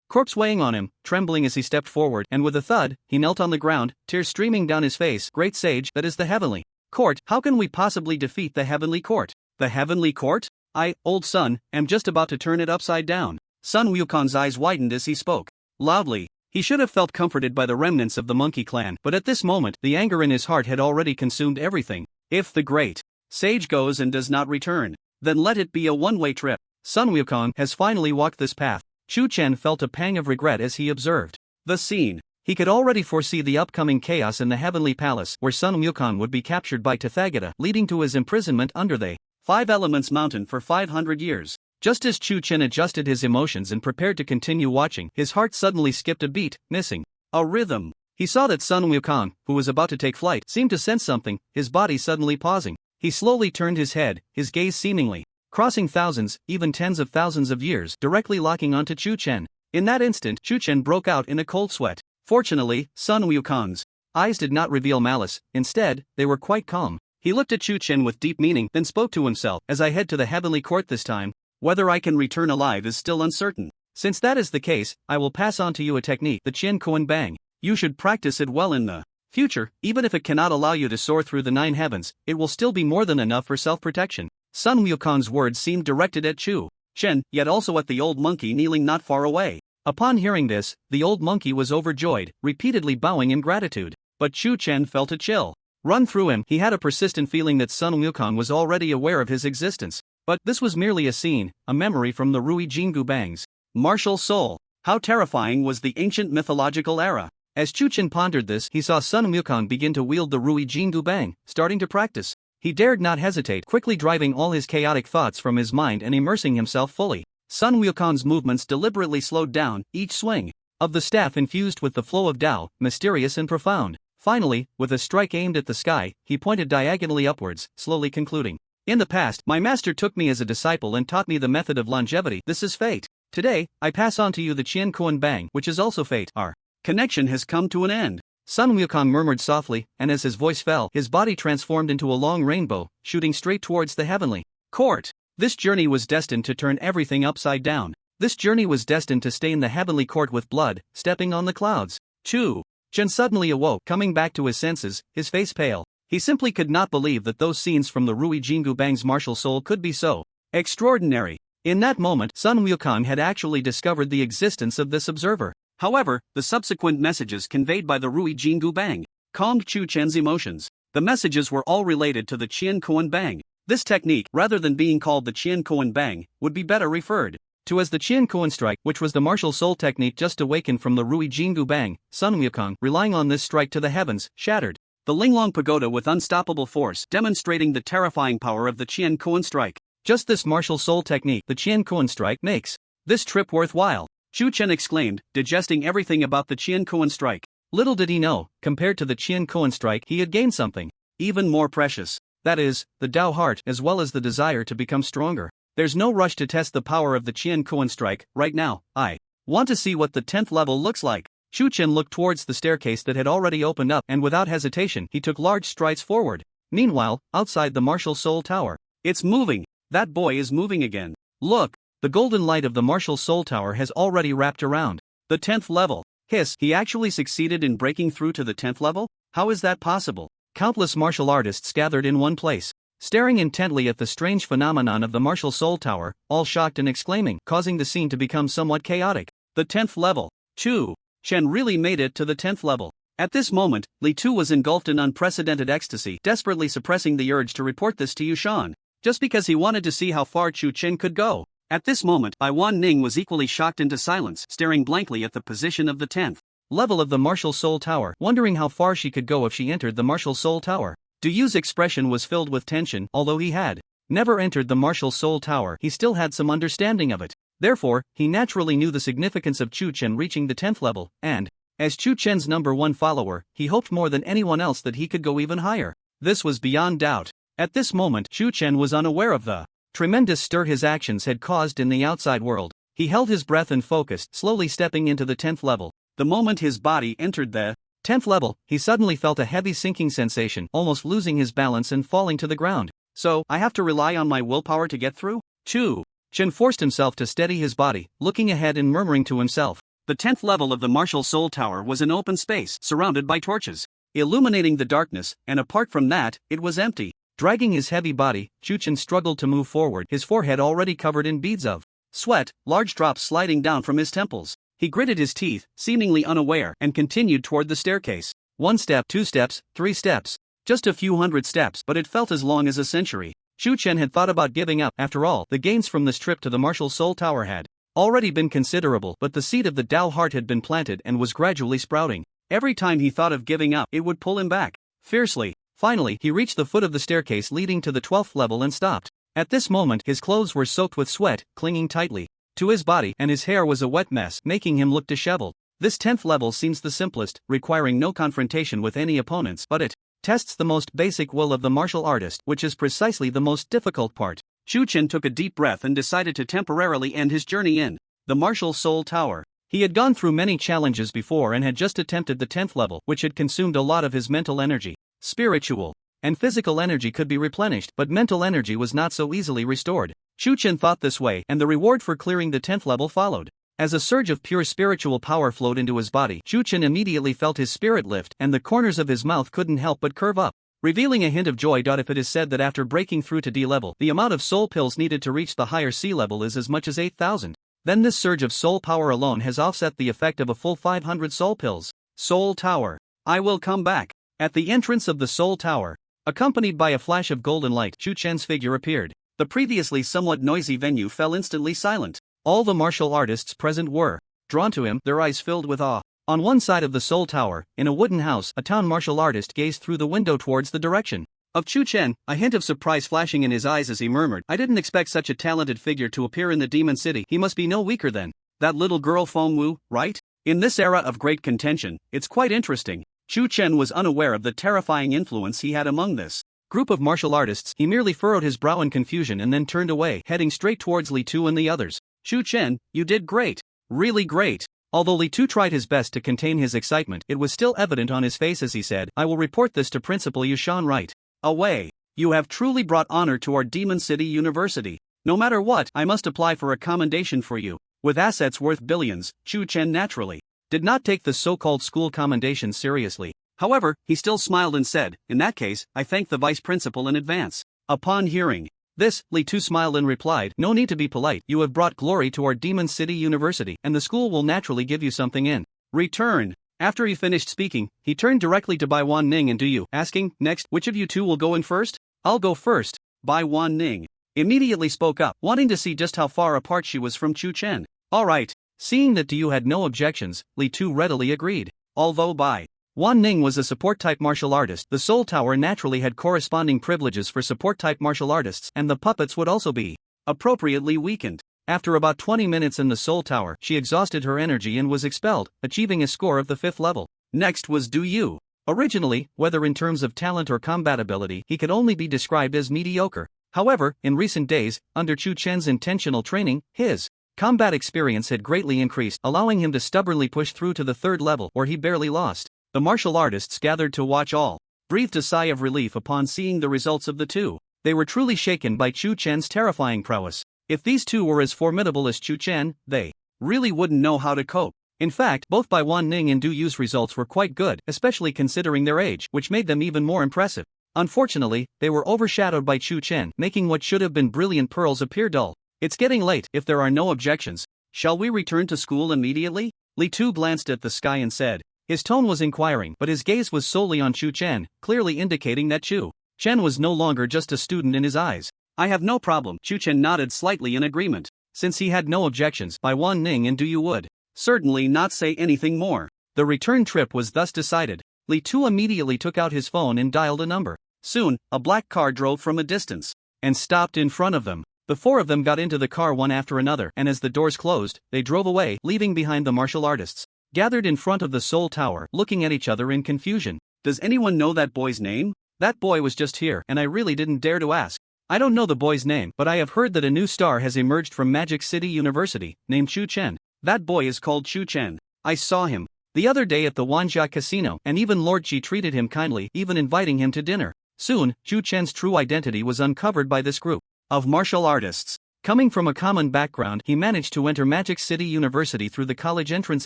corpse weighing on him, trembling as he stepped forward, and with a thud, he knelt on the ground, tears streaming down his face. Great sage, that is the heavenly court. How can we possibly defeat the heavenly court? The heavenly court? I, old son, am just about to turn it upside down. Sun Wukong's eyes widened as he spoke loudly. He should have felt comforted by the remnants of the monkey clan, but at this moment, the anger in his heart had already consumed everything. If the great sage goes and does not return, then let it be a one-way trip. Sun Wukong has finally walked this path. Chu Chen felt a pang of regret as he observed the scene. He could already foresee the upcoming chaos in the heavenly palace, where Sun Wukong would be captured by Tathagata, leading to his imprisonment under the Five Elements Mountain for 500 years. Just as Chu Chen adjusted his emotions and prepared to continue watching, his heart suddenly skipped a beat, missing a rhythm. He saw that Sun Wukong, who was about to take flight, seemed to sense something, his body suddenly pausing. He slowly turned his head, his gaze seemingly crossing thousands, even tens of thousands of years, directly locking onto Chu Chen. In that instant, Chu Chen broke out in a cold sweat. Fortunately, Sun Wukong's eyes did not reveal malice, instead, they were quite calm. He looked at Chu Chen with deep meaning, then spoke to himself, as I head to the heavenly court this time, whether I can return alive is still uncertain. Since that is the case, I will pass on to you a technique, the Qian Kuan Bang. You should practice it well in the future, even if it cannot allow you to soar through the 9 heavens, it will still be more than enough for self-protection. Sun Wukong's words seemed directed at Chu Chen, yet also at the old monkey kneeling not far away. Upon hearing this, the old monkey was overjoyed, repeatedly bowing in gratitude. But Chu Chen felt a chill run through him. He had a persistent feeling that Sun Wukong was already aware of his existence. But this was merely a scene, a memory from the Rui Jingu Bang's martial soul. How terrifying was the ancient mythological era. As Chu Chen pondered this, he saw Sun Wukong begin to wield the Rui Jingu Bang, starting to practice. He dared not hesitate, quickly driving all his chaotic thoughts from his mind and immersing himself fully. Sun Wukong's movements deliberately slowed down, each swing of the staff infused with the flow of Tao, mysterious and profound. Finally, with a strike aimed at the sky, he pointed diagonally upwards, slowly concluding, "In the past, my master took me as a disciple and taught me the method of longevity. This is fate. Today, I pass on to you the Qian Kuan Bang, which is also fate. Our connection has come to an end." Sun Wukong murmured softly, and as his voice fell, his body transformed into a long rainbow, shooting straight towards the heavenly court. This journey was destined to turn everything upside down. This journey was destined to stain the heavenly court with blood, stepping on the clouds. Chu Chen suddenly awoke, coming back to his senses, his face pale. He simply could not believe that those scenes from the Rui Jingu Bang's martial soul could be so extraordinary. In that moment, Sun Wukong had actually discovered the existence of this observer. However, the subsequent messages conveyed by the Rui Jingu Bang calmed Chu Chen's emotions. The messages were all related to the Qian Kuan Bang. This technique, rather than being called the Qian Kuan Bang, would be better referred to as the Qian Kuan Strike, which was the martial soul technique just awakened from the Rui Jingu Bang. Sun Wukong, relying on this strike to the heavens, shattered the Linglong Pagoda with unstoppable force, demonstrating the terrifying power of the Qian Kuan Strike. Just this martial soul technique, the Qian Kuan Strike, makes this trip worthwhile. Chu Chen exclaimed, digesting everything about the Qian Kuan Strike. Little did he know, compared to the Qian Kuan Strike, he had gained something even more precious. That is, the Tao heart as well as the desire to become stronger. There's no rush to test the power of the Qian Kuan Strike right now. I want to see what the 10th level looks like. Chu Chen looked towards the staircase that had already opened up, and without hesitation, he took large strides forward. Meanwhile, outside the martial soul tower, it's moving. That boy is moving again. Look. The golden light of the martial soul tower has already wrapped around the 10th level. Hiss, he actually succeeded in breaking through to the 10th level? How is that possible? Countless martial artists gathered in one place, staring intently at the strange phenomenon of the martial soul tower, all shocked and exclaiming, causing the scene to become somewhat chaotic. The 10th level. Chu Chen really made it to the 10th level. At this moment, Li Tu was engulfed in unprecedented ecstasy, desperately suppressing the urge to report this to Yushan, just because he wanted to see how far Chu Chen could go. At this moment, Wan Ning was equally shocked into silence, staring blankly at the position of the 10th level of the martial soul tower, wondering how far she could go if she entered the martial soul tower. Du Yu's expression was filled with tension. Although he had never entered the martial soul tower, he still had some understanding of it. Therefore, he naturally knew the significance of Chu Chen reaching the 10th level, and, as Chu Chen's #1 follower, he hoped more than anyone else that he could go even higher. This was beyond doubt. At this moment, Chu Chen was unaware of the tremendous stir his actions had caused in the outside world. He held his breath and focused, slowly stepping into the 10th level. The moment his body entered the 10th level, he suddenly felt a heavy sinking sensation, almost losing his balance and falling to the ground. So, I have to rely on my willpower to get through? Chu Chen forced himself to steady his body, looking ahead and murmuring to himself. The 10th level of the Martial Soul Tower was an open space, surrounded by torches, illuminating the darkness, and apart from that, it was empty. Dragging his heavy body, Chu Chen struggled to move forward, his forehead already covered in beads of sweat, large drops sliding down from his temples. He gritted his teeth, seemingly unaware, and continued toward the staircase. 1 step, 2 steps, 3 steps. Just a few hundred steps, but it felt as long as a century. Chu Chen had thought about giving up. After all, the gains from this trip to the Martial Soul Tower had already been considerable, but the seed of the Tao heart had been planted and was gradually sprouting. Every time he thought of giving up, it would pull him back fiercely. Finally, he reached the foot of the staircase leading to the 12th level and stopped. At this moment, his clothes were soaked with sweat, clinging tightly to his body, and his hair was a wet mess, making him look disheveled. This 10th level seems the simplest, requiring no confrontation with any opponents, but it tests the most basic will of the martial artist, which is precisely the most difficult part. Chu Chen took a deep breath and decided to temporarily end his journey in the Martial Soul Tower. He had gone through many challenges before and had just attempted the 10th level, which had consumed a lot of his mental energy. Spiritual and physical energy could be replenished, but mental energy was not so easily restored. Chu Chen thought this way, and the reward for clearing the 10th level followed. As a surge of pure spiritual power flowed into his body, Chu Chen immediately felt his spirit lift, and the corners of his mouth couldn't help but curve up, revealing a hint of joy. If it is said that after breaking through to D level, the amount of soul pills needed to reach the higher C level is as much as 8,000, then this surge of soul power alone has offset the effect of a full 500 soul pills. Soul Tower. I will come back. At the entrance of the Soul Tower, accompanied by a flash of golden light, Chu Chen's figure appeared. The previously somewhat noisy venue fell instantly silent. All the martial artists present were drawn to him, their eyes filled with awe. On one side of the Soul Tower, in a wooden house, a town martial artist gazed through the window towards the direction of Chu Chen, a hint of surprise flashing in his eyes as he murmured, "I didn't expect such a talented figure to appear in the Demon City. He must be no weaker than that little girl Feng Wu, right? In this era of great contention, it's quite interesting." Chu Chen was unaware of the terrifying influence he had among this group of martial artists. He merely furrowed his brow in confusion and then turned away, heading straight towards Li Tu and the others. "Chu Chen, you did great. Really great." Although Li Tu tried his best to contain his excitement, it was still evident on his face as he said, "I will report this to Principal Yushan right away. You have truly brought honor to our Demon City University. No matter what, I must apply for a commendation for you." With assets worth billions, Chu Chen naturally did not take the so-called school commendation seriously. However, he still smiled and said, "In that case, I thank the vice principal in advance." Upon hearing this, Li Tu smiled and replied, "No need to be polite. You have brought glory to our Demon City University, and the school will naturally give you something in return." After he finished speaking, he turned directly to Bai Waning and Du Yu, asking, "Next, which of you two will go in first?" "I'll go first." Bai Waning immediately spoke up, wanting to see just how far apart she was from Chu Chen. "All right." Seeing that Du Yu had no objections, Li Tu readily agreed. Although Bai Waning was a support-type martial artist, the Soul Tower naturally had corresponding privileges for support-type martial artists, and the puppets would also be appropriately weakened. After about 20 minutes in the Soul Tower, she exhausted her energy and was expelled, achieving a score of the 5th level. Next was Du Yu. Originally, whether in terms of talent or combatability, he could only be described as mediocre. However, in recent days, under Chu Chen's intentional training, his combat experience had greatly increased, allowing him to stubbornly push through to the 3rd level, where he barely lost. The martial artists gathered to watch all breathed a sigh of relief upon seeing the results of the two. They were truly shaken by Chu Chen's terrifying prowess. If these two were as formidable as Chu Chen, they really wouldn't know how to cope. In fact, both Bai Waning and Du Yu's results were quite good, especially considering their age, which made them even more impressive. Unfortunately, they were overshadowed by Chu Chen, making what should have been brilliant pearls appear dull. "It's getting late. If there are no objections, shall we return to school immediately?" Li Tu glanced at the sky and said. His tone was inquiring, but his gaze was solely on Chu Chen, clearly indicating that Chu Chen was no longer just a student in his eyes. "I have no problem." Chu Chen nodded slightly in agreement. Since he had no objections, Bai Waning and Du Yu would certainly not say anything more. The return trip was thus decided. Li Tu immediately took out his phone and dialed a number. Soon, a black car drove from a distance and stopped in front of them. The 4 of them got into the car one after another, and as the doors closed, they drove away, leaving behind the martial artists gathered in front of the Soul Tower, looking at each other in confusion. "Does anyone know that boy's name?" That boy was just here and I really didn't dare to ask. I don't know the boy's name, but I have heard that a new star has emerged from Magic City University, named Chu Chen. That boy is called Chu Chen. I saw him the other day at the Wanjia Casino, and even Lord Qi treated him kindly, even inviting him to dinner. Soon, Chu Chen's true identity was uncovered by this group of martial artists. Coming from a common background, he managed to enter Magic City University through the college entrance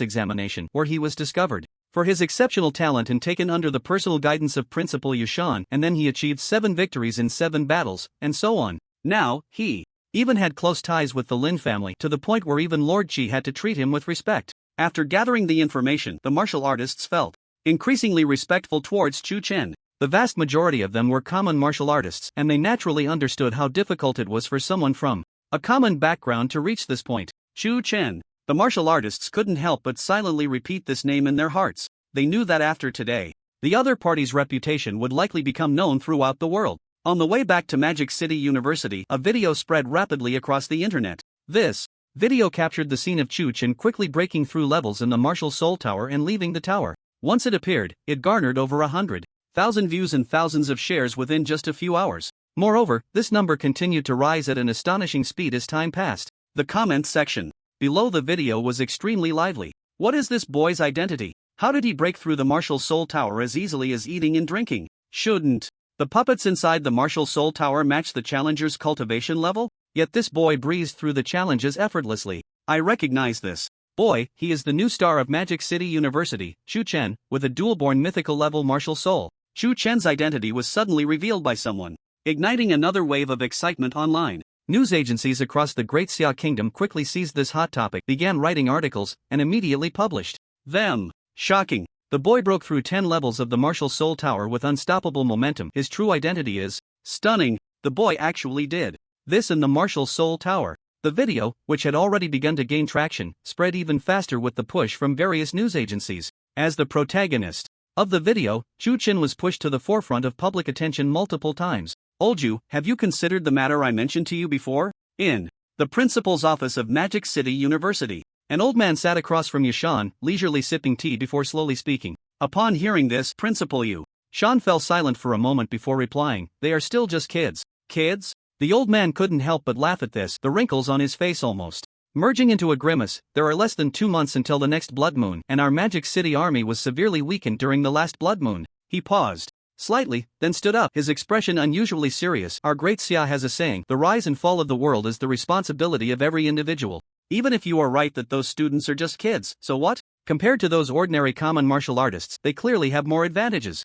examination, where he was discovered for his exceptional talent and taken under the personal guidance of Principal Yushan, and then he achieved 7 victories in 7 battles, and so on. Now, he even had close ties with the Lin family, to the point where even Lord Qi had to treat him with respect. After gathering the information, the martial artists felt increasingly respectful towards Chu Chen. The vast majority of them were common martial artists, and they naturally understood how difficult it was for someone from a common background to reach this point. Chu Chen. The martial artists couldn't help but silently repeat this name in their hearts. They knew that after today, the other party's reputation would likely become known throughout the world. On the way back to Magic City University, a video spread rapidly across the internet. This video captured the scene of Chu Chen quickly breaking through levels in the Martial Soul Tower and leaving the tower. Once it appeared, it garnered over 100,000 views and thousands of shares within just a few hours. Moreover, this number continued to rise at an astonishing speed as time passed. The comments section below the video was extremely lively. What is this boy's identity? How did he break through the Martial Soul Tower as easily as eating and drinking? Shouldn't the puppets inside the Martial Soul Tower match the challenger's cultivation level? Yet this boy breezed through the challenges effortlessly. I recognize this boy. He is the new star of Magic City University, Chu Chen, with a dual-born mythical level martial soul. Chu Chen's identity was suddenly revealed by someone, igniting another wave of excitement online. News agencies across the Great Xia Kingdom quickly seized this hot topic, began writing articles, and immediately published them. Shocking. The boy broke through 10 levels of the Martial Soul Tower with unstoppable momentum. His true identity is stunning. The boy actually did this in the Martial Soul Tower. The video, which had already begun to gain traction, spread even faster with the push from various news agencies. As the protagonist of the video, Chu Chen was pushed to the forefront of public attention multiple times. Olju, have you considered the matter I mentioned to you before? In the principal's office of Magic City University, an old man sat across from Yushan, leisurely sipping tea before slowly speaking. Upon hearing this, Principal Yushan fell silent for a moment before replying, "They are still just kids." Kids? The old man couldn't help but laugh at this, the wrinkles on his face almost merging into a grimace. There are less than 2 months until the next blood moon, and our Magic City army was severely weakened during the last blood moon. He paused slightly, then stood up, his expression unusually serious. Our great Xia has a saying, the rise and fall of the world is the responsibility of every individual. Even if you are right that those students are just kids, so what? Compared to those ordinary common martial artists, they clearly have more advantages.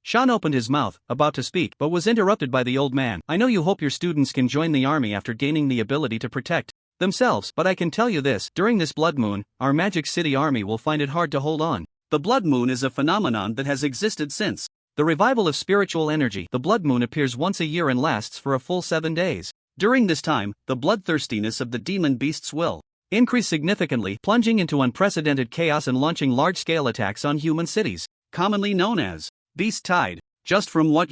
Shan opened his mouth, about to speak, but was interrupted by the old man. I know you hope your students can join the army after gaining the ability to protect themselves, but I can tell you this, during this blood moon, our Magic City army will find it hard to hold on. The blood moon is a phenomenon that has existed since the revival of spiritual energy. The blood moon appears once a year and lasts for a full 7 days. During this time, the bloodthirstiness of the demon beasts will increase significantly, plunging into unprecedented chaos and launching large-scale attacks on human cities, commonly known as Beast Tide. Just from what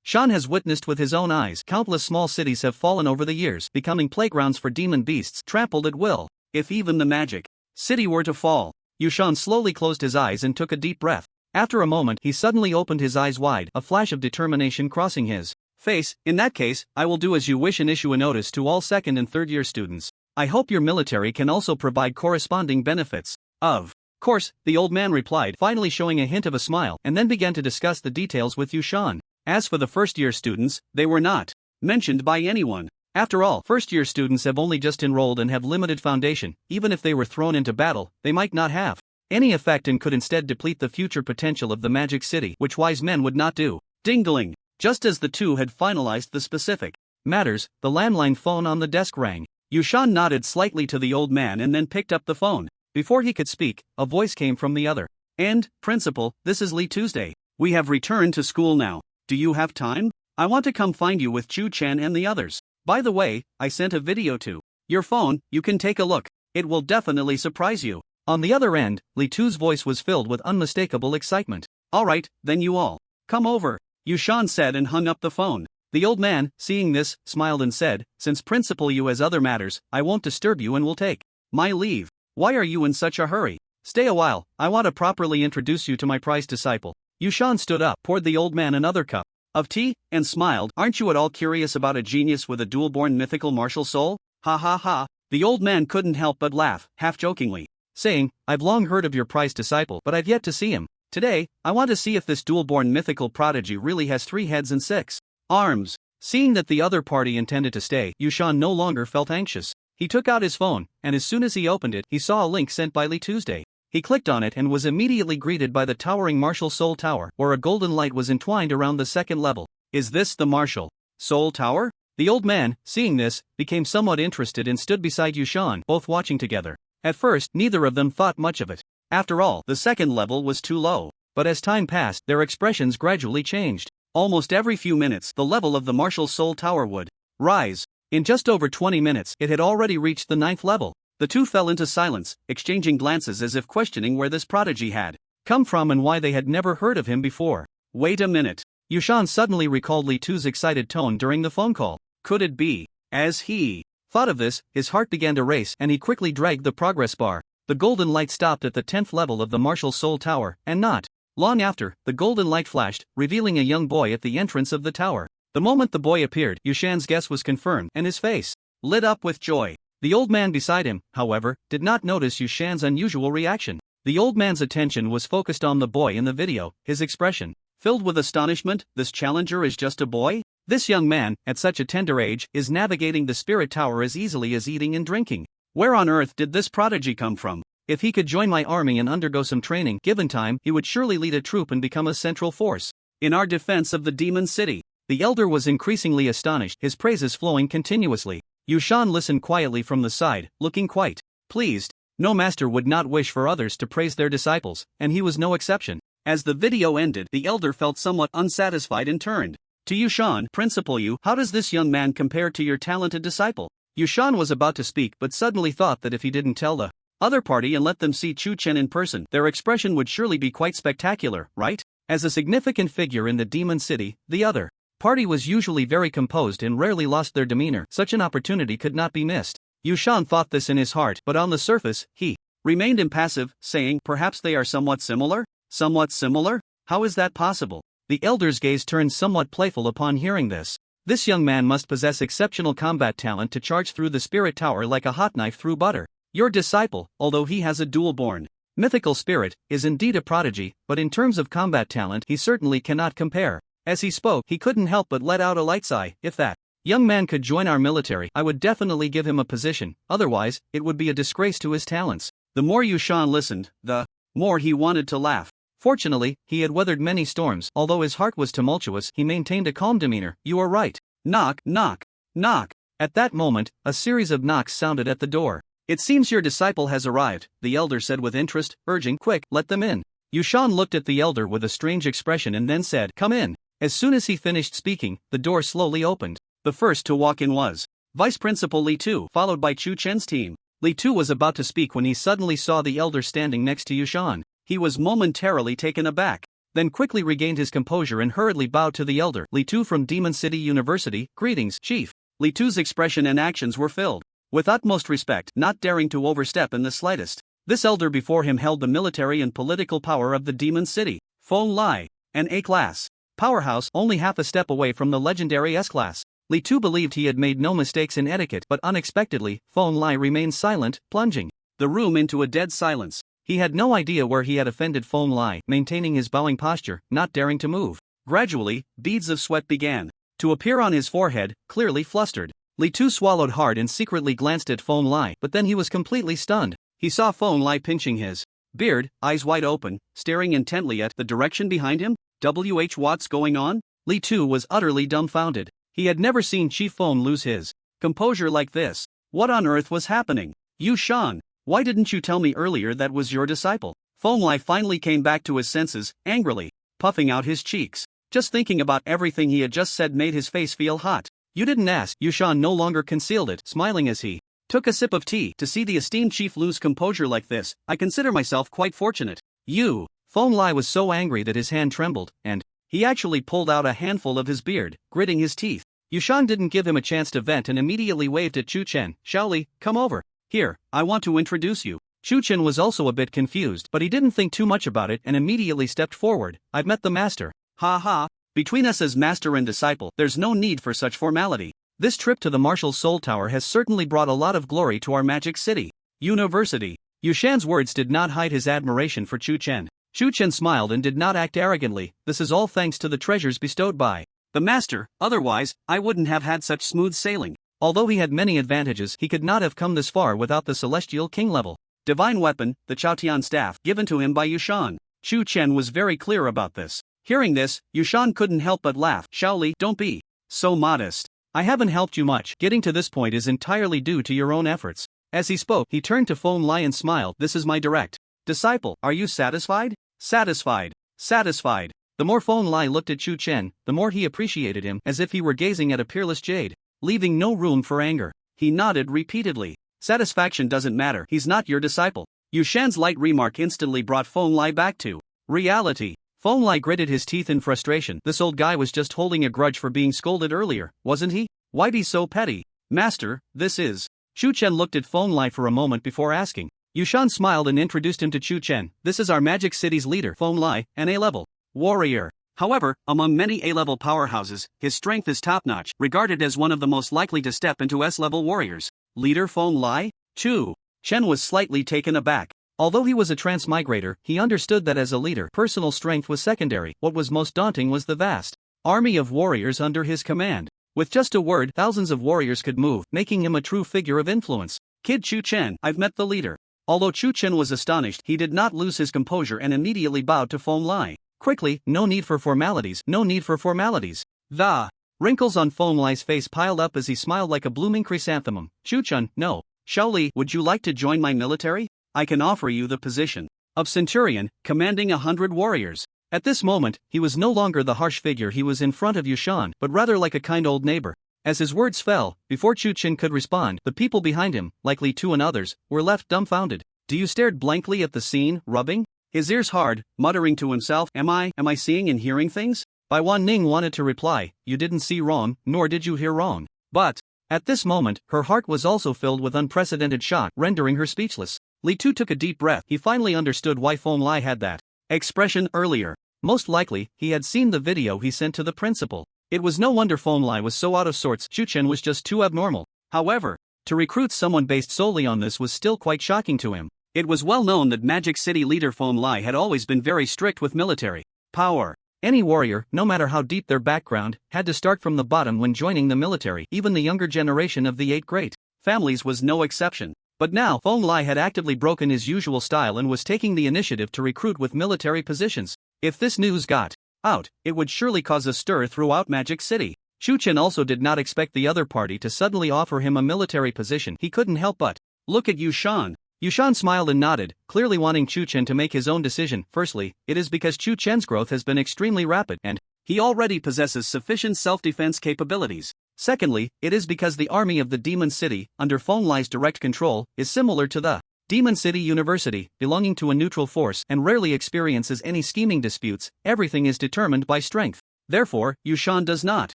Shan has witnessed with his own eyes, countless small cities have fallen over the years, becoming playgrounds for demon beasts, trampled at will. If even the Magic City were to fall. Yushan slowly closed his eyes and took a deep breath. After a moment, he suddenly opened his eyes wide, a flash of determination crossing his face. In that case, I will do as you wish and issue a notice to all 2nd and 3rd year students. I hope your military can also provide corresponding benefits. Of course, the old man replied, finally showing a hint of a smile, and then began to discuss the details with Yushan. As for the 1st year students, they were not mentioned by anyone. After all, 1st year students have only just enrolled and have limited foundation. Even if they were thrown into battle, they might not have any effect and could instead deplete the future potential of the Magic City, which wise men would not do. Ding-dling. Just as the two had finalized the specific matters, the landline phone on the desk rang. Yushan nodded slightly to the old man and then picked up the phone. Before he could speak, a voice came from the other end. Principal, this is Li Tuesday. We have returned to school now. Do you have time? I want to come find you with Chu Chen and the others. By the way, I sent a video to your phone, you can take a look. It will definitely surprise you. On the other end, Li Tu's voice was filled with unmistakable excitement. Alright, then you all come over, Yushan said and hung up the phone. The old man, seeing this, smiled and said, since Principal Yu has other matters, I won't disturb you and will take my leave. Why are you in such a hurry? Stay a while, I want to properly introduce you to my prized disciple. Yushan stood up, poured the old man another cup of tea, and smiled. Aren't you at all curious about a genius with a dual-born mythical martial soul? Ha ha ha. The old man couldn't help but laugh, half-jokingly, saying, I've long heard of your prized disciple, but I've yet to see him. Today, I want to see if this dual-born mythical prodigy really has 3 heads and 6 arms. Seeing that the other party intended to stay, Yushan no longer felt anxious. He took out his phone, and as soon as he opened it, he saw a link sent by Lee Tuesday. He clicked on it and was immediately greeted by the towering Martial Soul Tower, where a golden light was entwined around the 2nd level. Is this the Martial Soul Tower? The old man, seeing this, became somewhat interested and stood beside Yushan, both watching together. At first, neither of them thought much of it. After all, the 2nd level was too low. But as time passed, their expressions gradually changed. Almost every few minutes, the level of the Martial Soul Tower would rise. In just over 20 minutes, it had already reached the 9th level. The two fell into silence, exchanging glances as if questioning where this prodigy had come from and why they had never heard of him before. Wait a minute. Yushan suddenly recalled Li Tu's excited tone during the phone call. Could it be? As he thought of this, his heart began to race and he quickly dragged the progress bar. The golden light stopped at the 10th level of the Martial Soul Tower, and not long after, the golden light flashed, revealing a young boy at the entrance of the tower. The moment the boy appeared, Yushan's guess was confirmed, and his face lit up with joy. The old man beside him, however, did not notice Yushan's unusual reaction. The old man's attention was focused on the boy in the video, his expression filled with astonishment. This challenger is just a boy? This young man, at such a tender age, is navigating the spirit tower as easily as eating and drinking. Where on earth did this prodigy come from? If he could join my army and undergo some training, given time, he would surely lead a troop and become a central force in our defense of the demon city. The elder was increasingly astonished, his praises flowing continuously. Yushan listened quietly from the side, looking quite pleased. No master would not wish for others to praise their disciples, and he was no exception. As the video ended, the elder felt somewhat unsatisfied and turned to Yushan. Principal Yu, how does this young man compare to your talented disciple? Yushan was about to speak but suddenly thought that if he didn't tell the other party and let them see Chu Chen in person, their expression would surely be quite spectacular, right? As a significant figure in the demon city, the other party was usually very composed and rarely lost their demeanor. Such an opportunity could not be missed. Yushan thought this in his heart, but on the surface, he remained impassive, saying, perhaps they are somewhat similar? Somewhat similar? How is that possible? The elder's gaze turned somewhat playful upon hearing this. This young man must possess exceptional combat talent to charge through the spirit tower like a hot knife through butter. Your disciple, although he has a dual-born mythical spirit, is indeed a prodigy, but in terms of combat talent he certainly cannot compare. As he spoke, he couldn't help but let out a light sigh. If that young man could join our military, I would definitely give him a position, otherwise, it would be a disgrace to his talents. The more Yushan listened, the more he wanted to laugh. Fortunately, he had weathered many storms. Although his heart was tumultuous, he maintained a calm demeanor. You are right. Knock, knock, knock. At that moment, a series of knocks sounded at the door. It seems your disciple has arrived, the elder said with interest, urging, quick, let them in. Yushan looked at the elder with a strange expression and then said, come in. As soon as he finished speaking, the door slowly opened. The first to walk in was Vice Principal Li Tu, followed by Chu Chen's team. Li Tu was about to speak when he suddenly saw the elder standing next to Yushan. He was momentarily taken aback, then quickly regained his composure and hurriedly bowed to the elder. Li Tu from Demon City University, greetings, Chief. Li Tu's expression and actions were filled with utmost respect, not daring to overstep in the slightest. This elder before him held the military and political power of the Demon City. Feng Lai, an A-class powerhouse, only half a step away from the legendary S-class. Li Tu believed he had made no mistakes in etiquette, but unexpectedly, Feng Lai remained silent, plunging the room into a dead silence. He had no idea where he had offended Feng Lai, maintaining his bowing posture, not daring to move. Gradually, beads of sweat began to appear on his forehead, clearly flustered. Li Tu swallowed hard and secretly glanced at Feng Lai, but then he was completely stunned. He saw Feng Lai pinching his beard, eyes wide open, staring intently at the direction behind him. What's going on? Li Tu was utterly dumbfounded. He had never seen Chief Feng lose his composure like this. What on earth was happening? Yushan, why didn't you tell me earlier that was your disciple? Feng Lai finally came back to his senses, angrily puffing out his cheeks. Just thinking about everything he had just said made his face feel hot. You didn't ask. Yushan no longer concealed it, smiling as he took a sip of tea. To see the esteemed chief lose composure like this, I consider myself quite fortunate. You. Feng Lai was so angry that his hand trembled, and he actually pulled out a handful of his beard, gritting his teeth. Yushan didn't give him a chance to vent and immediately waved at Chu Chen. Shaoli, come over. Here, I want to introduce you. Chu Chen was also a bit confused, but he didn't think too much about it and immediately stepped forward. I've met the master. Ha ha. Between us as master and disciple, there's no need for such formality. This trip to the Martial Soul Tower has certainly brought a lot of glory to our magic city. University. Yushan's words did not hide his admiration for Chu Chen. Chu Chen smiled and did not act arrogantly. This is all thanks to the treasures bestowed by the master, otherwise, I wouldn't have had such smooth sailing. Although he had many advantages, he could not have come this far without the Celestial King level divine weapon, the Tion Tion staff, given to him by Yushan. Chu Chen was very clear about this. Hearing this, Yushan couldn't help but laugh. Shaoli, don't be so modest. I haven't helped you much. Getting to this point is entirely due to your own efforts. As he spoke, he turned to Feng Lai and smiled. This is my direct disciple. Are you satisfied? Satisfied. Satisfied. The more Feng Lai looked at Chu Chen, the more he appreciated him, as if he were gazing at a peerless jade, leaving no room for anger. He nodded repeatedly. Satisfaction doesn't matter. He's not your disciple. Yushan's light remark instantly brought Feng Lai back to reality. Feng Lai gritted his teeth in frustration. This old guy was just holding a grudge for being scolded earlier, wasn't he? Why be so petty? Master, this is. Chu Chen looked at Feng Lai for a moment before asking. Yushan smiled and introduced him to Chu Chen. This is our magic city's leader, Feng Lai, an A-level warrior. However, among many A-level powerhouses, his strength is top-notch, regarded as one of the most likely to step into S-level warriors. Leader Feng Lai? Chu Chen was slightly taken aback. Although he was a transmigrator, he understood that as a leader, personal strength was secondary. What was most daunting was the vast army of warriors under his command. With just a word, thousands of warriors could move, making him a true figure of influence. Kid Chu Chen, I've met the leader. Although Chu Chen was astonished, he did not lose his composure and immediately bowed to Feng Lai. Quickly, no need for formalities, no need for formalities. The wrinkles on Feng Lai's face piled up as he smiled like a blooming chrysanthemum. Chu Chen, no. Shaoli, would you like to join my military? I can offer you the position of centurion, commanding 100 warriors. At this moment, he was no longer the harsh figure he was in front of Yushan, but rather like a kind old neighbor. As his words fell, before Chu Chen could respond, the people behind him, likely Tu and others, were left dumbfounded. You stared blankly at the scene, rubbing his ears hard, muttering to himself, Am I seeing and hearing things? Waning wanted to reply, you didn't see wrong, nor did you hear wrong. But at this moment, her heart was also filled with unprecedented shock, rendering her speechless. Li Tu took a deep breath. He finally understood why Feng Lai had that expression earlier. Most likely, he had seen the video he sent to the principal. It was no wonder Feng Lai was so out of sorts. Chu Chen was just too abnormal. However, to recruit someone based solely on this was still quite shocking to him. It was well known that Magic City leader Feng Lai had always been very strict with military power. Any warrior, no matter how deep their background, had to start from the bottom when joining the military. Even the younger generation of the 8 great families was no exception. But now, Feng Lai had actively broken his usual style and was taking the initiative to recruit with military positions. If this news got out, it would surely cause a stir throughout Magic City. Chu Chen also did not expect the other party to suddenly offer him a military position. He couldn't help but look at Yushan. Yushan smiled and nodded, clearly wanting Chu Chen to make his own decision. Firstly, it is because Chu Chen's growth has been extremely rapid and he already possesses sufficient self-defense capabilities. Secondly, it is because the army of the Demon City, under Feng Lai's direct control, is similar to the Demon City University, belonging to a neutral force and rarely experiences any scheming disputes. Everything is determined by strength. Therefore, Yushan does not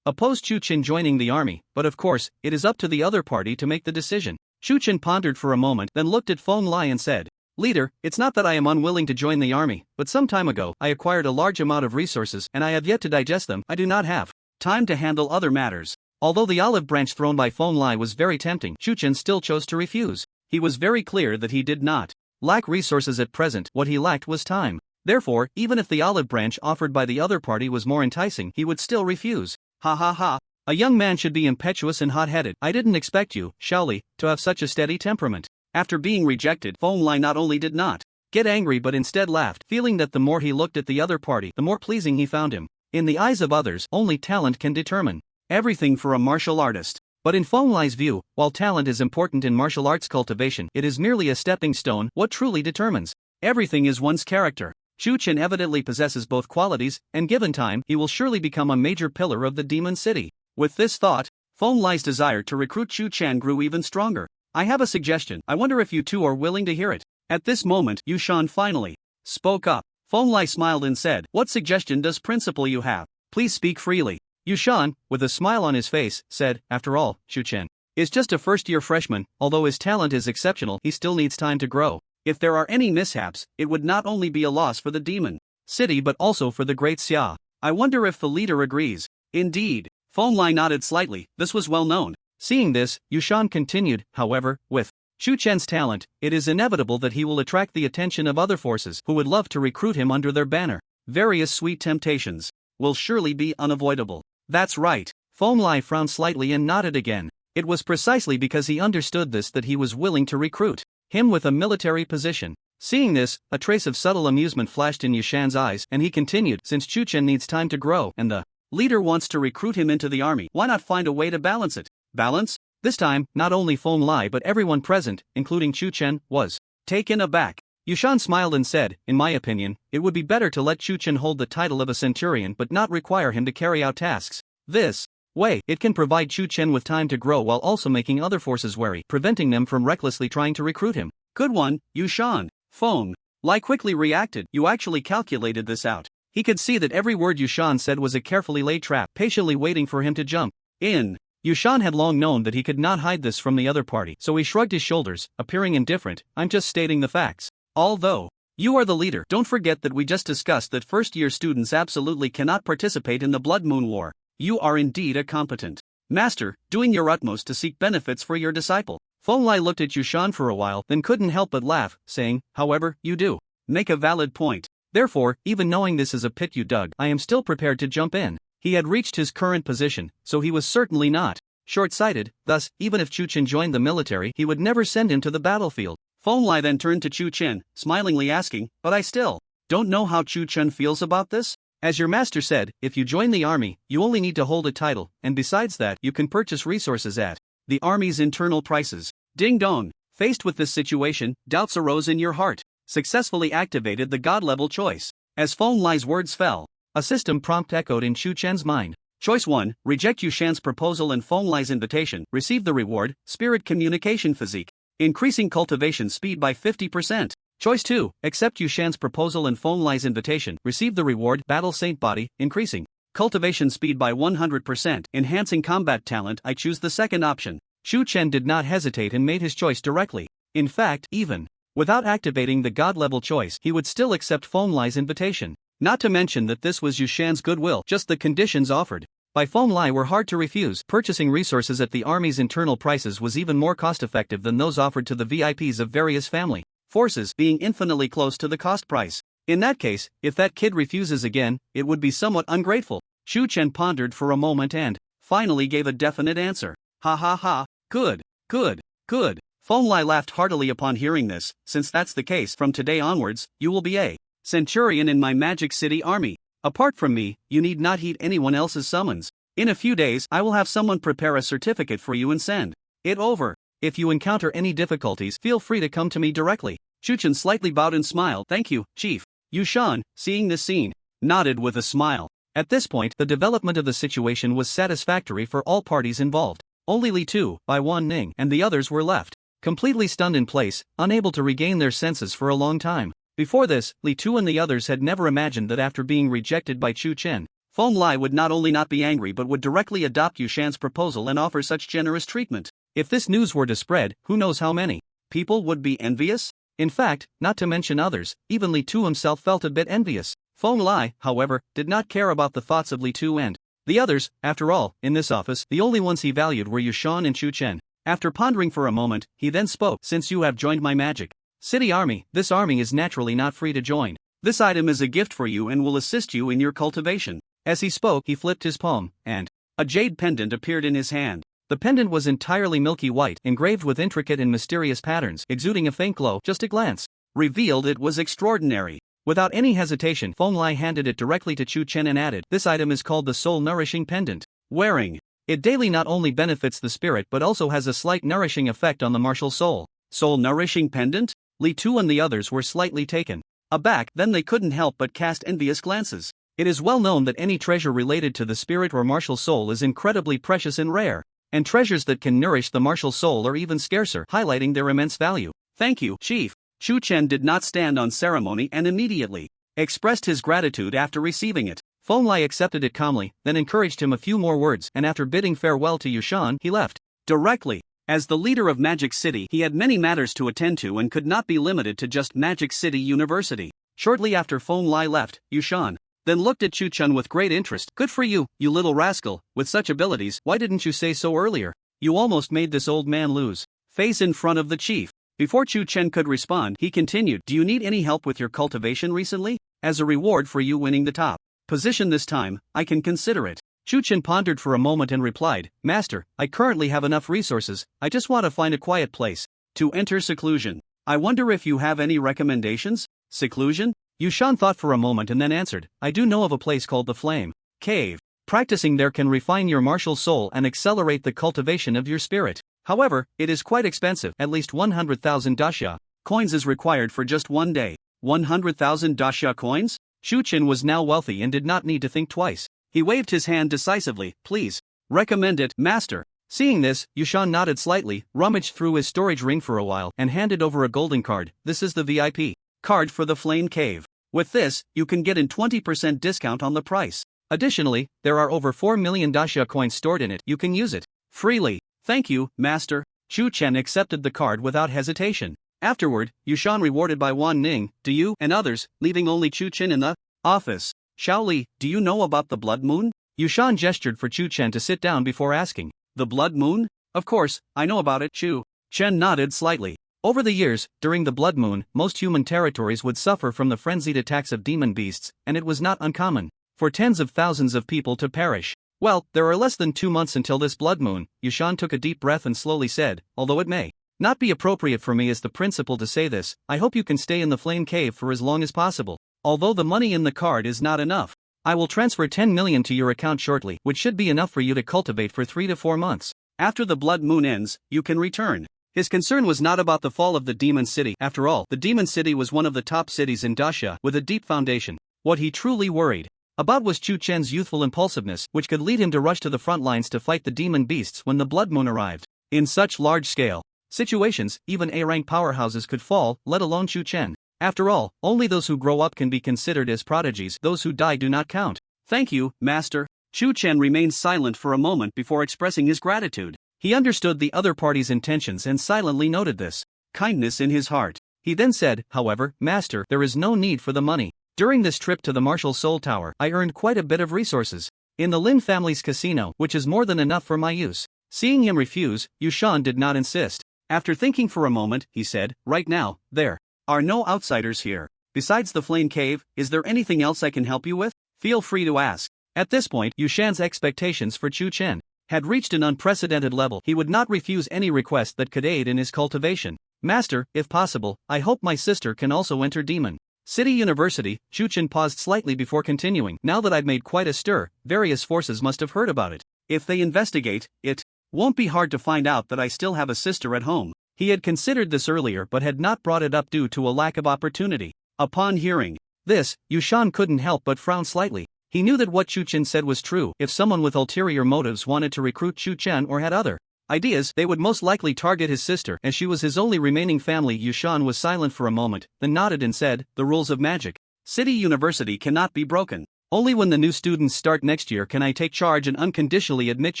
oppose Chu Chen joining the army, but of course, it is up to the other party to make the decision. Chu Chen pondered for a moment, then looked at Feng Lai and said, Leader, it's not that I am unwilling to join the army, but some time ago, I acquired a large amount of resources and I have yet to digest them. I do not have time to handle other matters. Although the olive branch thrown by Feng Lai was very tempting, Chu Chen still chose to refuse. He was very clear that he did not lack resources at present. What he lacked was time. Therefore, even if the olive branch offered by the other party was more enticing, he would still refuse. Ha ha ha. A young man should be impetuous and hot-headed. I didn't expect you, Shaoli, to have such a steady temperament. After being rejected, Feng Lai not only did not get angry but instead laughed, feeling that the more he looked at the other party, the more pleasing he found him. In the eyes of others, only talent can determine everything for a martial artist. But in Feng Lai's view, while talent is important in martial arts cultivation, it is merely a stepping stone. What truly determines everything is one's character. Chu Chen evidently possesses both qualities, and given time, he will surely become a major pillar of the Demon City. With this thought, Feng Lai's desire to recruit Chu Chen grew even stronger. I have a suggestion. I wonder if you two are willing to hear it. At this moment, Yushan finally spoke up. Feng Lai smiled and said, What suggestion does principal you have? Please speak freely. Yushan, with a smile on his face, said, After all, Chu Chen is just a first-year freshman. Although his talent is exceptional, he still needs time to grow. If there are any mishaps, it would not only be a loss for the demon city but also for the great Xia. I wonder if the leader agrees. Indeed. Feng Lai nodded slightly, this was well known. Seeing this, Yushan continued, however, with Chu Chen's talent, it is inevitable that he will attract the attention of other forces who would love to recruit him under their banner. Various sweet temptations will surely be unavoidable. That's right. Feng Lai frowned slightly and nodded again. It was precisely because he understood this that he was willing to recruit him with a military position. Seeing this, a trace of subtle amusement flashed in Yushan's eyes and he continued, since Chu Chen needs time to grow and the leader wants to recruit him into the army, why not find a way to balance it? Balance? This time, not only Feng Lai but everyone present, including Chu Chen, was taken aback. Yushan smiled and said, in my opinion, it would be better to let Chu Chen hold the title of a centurion but not require him to carry out tasks. This way, it can provide Chu Chen with time to grow while also making other forces wary, preventing them from recklessly trying to recruit him. Good one, Yushan. Feng Lai quickly reacted, you actually calculated this out. He could see that every word Yushan said was a carefully laid trap, patiently waiting for him to jump in. Yushan had long known that he could not hide this from the other party, so he shrugged his shoulders, appearing indifferent, I'm just stating the facts. Although you are the leader, don't forget that we just discussed that first-year students absolutely cannot participate in the Blood Moon War. You are indeed a competent master, doing your utmost to seek benefits for your disciple. Feng Lai looked at Yushan for a while, then couldn't help but laugh, saying, however, you do make a valid point. Therefore, even knowing this is a pit you dug, I am still prepared to jump in. He had reached his current position, so he was certainly not short-sighted, thus, even if Chu Chen joined the military, he would never send him to the battlefield. Feng Lai then turned to Chu Chen, smilingly asking, but I still don't know how Chu Chen feels about this? As your master said, if you join the army, you only need to hold a title, and besides that, you can purchase resources at the army's internal prices. Ding dong. Faced with this situation, doubts arose in your heart. Successfully activated the god-level choice. As Feng Lai's words fell, a system prompt echoed in Chu Chen's mind. Choice 1, reject Yushan's proposal and Feng Lai's invitation, receive the reward, Spirit Communication Physique, increasing cultivation speed by 50%. Choice 2, accept Yushan's proposal and Feng Lai's invitation, receive the reward, Battle Saint Body, increasing cultivation speed by 100%, enhancing combat talent. I choose the second option. Chu Chen did not hesitate and made his choice directly. In fact, even without activating the god-level choice, he would still accept Feng Lai's invitation. Not to mention that this was Yushan's goodwill, just the conditions offered by Feng Lai were hard to refuse. Purchasing resources at the army's internal prices was even more cost-effective than those offered to the VIPs of various family forces, being infinitely close to the cost price. In that case, if that kid refuses again, it would be somewhat ungrateful. Chu Chen pondered for a moment and finally gave a definite answer. Ha ha ha, good, good, good. Feng Lai laughed heartily upon hearing this, since that's the case, from today onwards, you will be a centurion in my Magic City army. Apart from me, you need not heed anyone else's summons. In a few days, I will have someone prepare a certificate for you and send it over. If you encounter any difficulties, feel free to come to me directly. Chu Chen slightly bowed and smiled. Thank you, Chief. Yushan, seeing this scene, nodded with a smile. At this point, the development of the situation was satisfactory for all parties involved. Only Li Tu, Bai Waning, and the others were left, completely stunned in place, unable to regain their senses for a long time. Before this, Li Tu and the others had never imagined that after being rejected by Chu Chen, Feng Lai would not only not be angry but would directly adopt Yushan's proposal and offer such generous treatment. If this news were to spread, who knows how many people would be envious? In fact, not to mention others, even Li Tu himself felt a bit envious. Feng Lai, however, did not care about the thoughts of Li Tu and the others. After all, in this office, the only ones he valued were Yushan and Chu Chen. After pondering for a moment, he then spoke. Since you have joined my Magic City army, this army is naturally not free to join. This item is a gift for you and will assist you in your cultivation. As he spoke, he flipped his palm, and a jade pendant appeared in his hand. The pendant was entirely milky white, engraved with intricate and mysterious patterns, exuding a faint glow. Just a glance revealed it was extraordinary. Without any hesitation, Feng Lai handed it directly to Chu Chen and added, this item is called the Soul Nourishing Pendant. Wearing it daily not only benefits the spirit but also has a slight nourishing effect on the martial soul. Soul Nourishing Pendant? Li Tu and the others were slightly taken aback, then they couldn't help but cast envious glances. It is well known that any treasure related to the spirit or martial soul is incredibly precious and rare, and treasures that can nourish the martial soul are even scarcer, highlighting their immense value. Thank you, Chief. Chu Chen did not stand on ceremony and immediately expressed his gratitude after receiving it. Feng Lai accepted it calmly, then encouraged him a few more words, and after bidding farewell to Yushan, he left directly. As the leader of Magic City, he had many matters to attend to and could not be limited to just Magic City University. Shortly after Feng Lai left, Yushan then looked at Chu Chun with great interest. Good for you, you little rascal, with such abilities. Why didn't you say so earlier? You almost made this old man lose face in front of the chief. Before Chu Chen could respond, he continued, do you need any help with your cultivation recently? As a reward for you winning the top position this time, I can consider it. Chu Chen pondered for a moment and replied, Master, I currently have enough resources, I just want to find a quiet place to enter seclusion. I wonder if you have any recommendations? Seclusion? Yushan thought for a moment and then answered, I do know of a place called the Flame Cave. Practicing there can refine your martial soul and accelerate the cultivation of your spirit. However, it is quite expensive, at least 100,000 dasha coins is required for just one day. 100,000 dasha coins? Chu Chen was now wealthy and did not need to think twice. He waved his hand decisively, please. Recommend it, master. Seeing this, Yushan nodded slightly, rummaged through his storage ring for a while, and handed over a golden card. This is the VIP card for the Flame Cave. With this, you can get a 20% discount on the price. Additionally, there are over 4 million dasha coins stored in it. You can use it freely. Thank you, master. Chu Chen accepted the card without hesitation. Afterward, Yushan rewarded by Waning, do you and others, leaving only Chu Chen in the office. Shaoli, do you know about the blood moon? Yushan gestured for Chu Chen to sit down before asking. The blood moon? Of course, I know about it. Chu Chen nodded slightly. Over the years, during the blood moon, most human territories would suffer from the frenzied attacks of demon beasts, and it was not uncommon for tens of thousands of people to perish. Well, there are less than 2 months until this blood moon. Yushan took a deep breath and slowly said, although it may not be appropriate for me as the principal to say this, I hope you can stay in the Flame Cave for as long as possible. Although the money in the card is not enough, I will transfer 10 million to your account shortly, which should be enough for you to cultivate for 3 to 4 months. After the blood moon ends, you can return. His concern was not about the fall of the Demon City. After all, the Demon City was one of the top cities in Dasha with a deep foundation. What he truly worried about was Chu Chen's youthful impulsiveness, which could lead him to rush to the front lines to fight the demon beasts when the blood moon arrived. In such large-scale situations, even A-rank powerhouses could fall, let alone Chu Chen. After all, only those who grow up can be considered as prodigies. Those who die do not count. Thank you, master. Chu Chen remained silent for a moment before expressing his gratitude. He understood the other party's intentions and silently noted this kindness in his heart. He then said, however, master, there is no need for the money. During this trip to the Martial Soul Tower, I earned quite a bit of resources in the Lin family's casino, which is more than enough for my use. Seeing him refuse, Yushan did not insist. After thinking for a moment, he said, right now, there are no outsiders here. Besides the Flame Cave, is there anything else I can help you with? Feel free to ask. At this point, Yushan's expectations for Chu Chen had reached an unprecedented level. He would not refuse any request that could aid in his cultivation. Master, if possible, I hope my sister can also enter Demon City University. Chu Chen paused slightly before continuing. Now that I've made quite a stir, various forces must have heard about it. If they investigate, it won't be hard to find out that I still have a sister at home. He had considered this earlier but had not brought it up due to a lack of opportunity. Upon hearing this, Yushan couldn't help but frown slightly. He knew that what Chu Chen said was true. If someone with ulterior motives wanted to recruit Chu Chen or had other ideas, they would most likely target his sister, as she was his only remaining family. Yushan was silent for a moment, then nodded and said, the rules of Magic City University cannot be broken. Only when the new students start next year can I take charge and unconditionally admit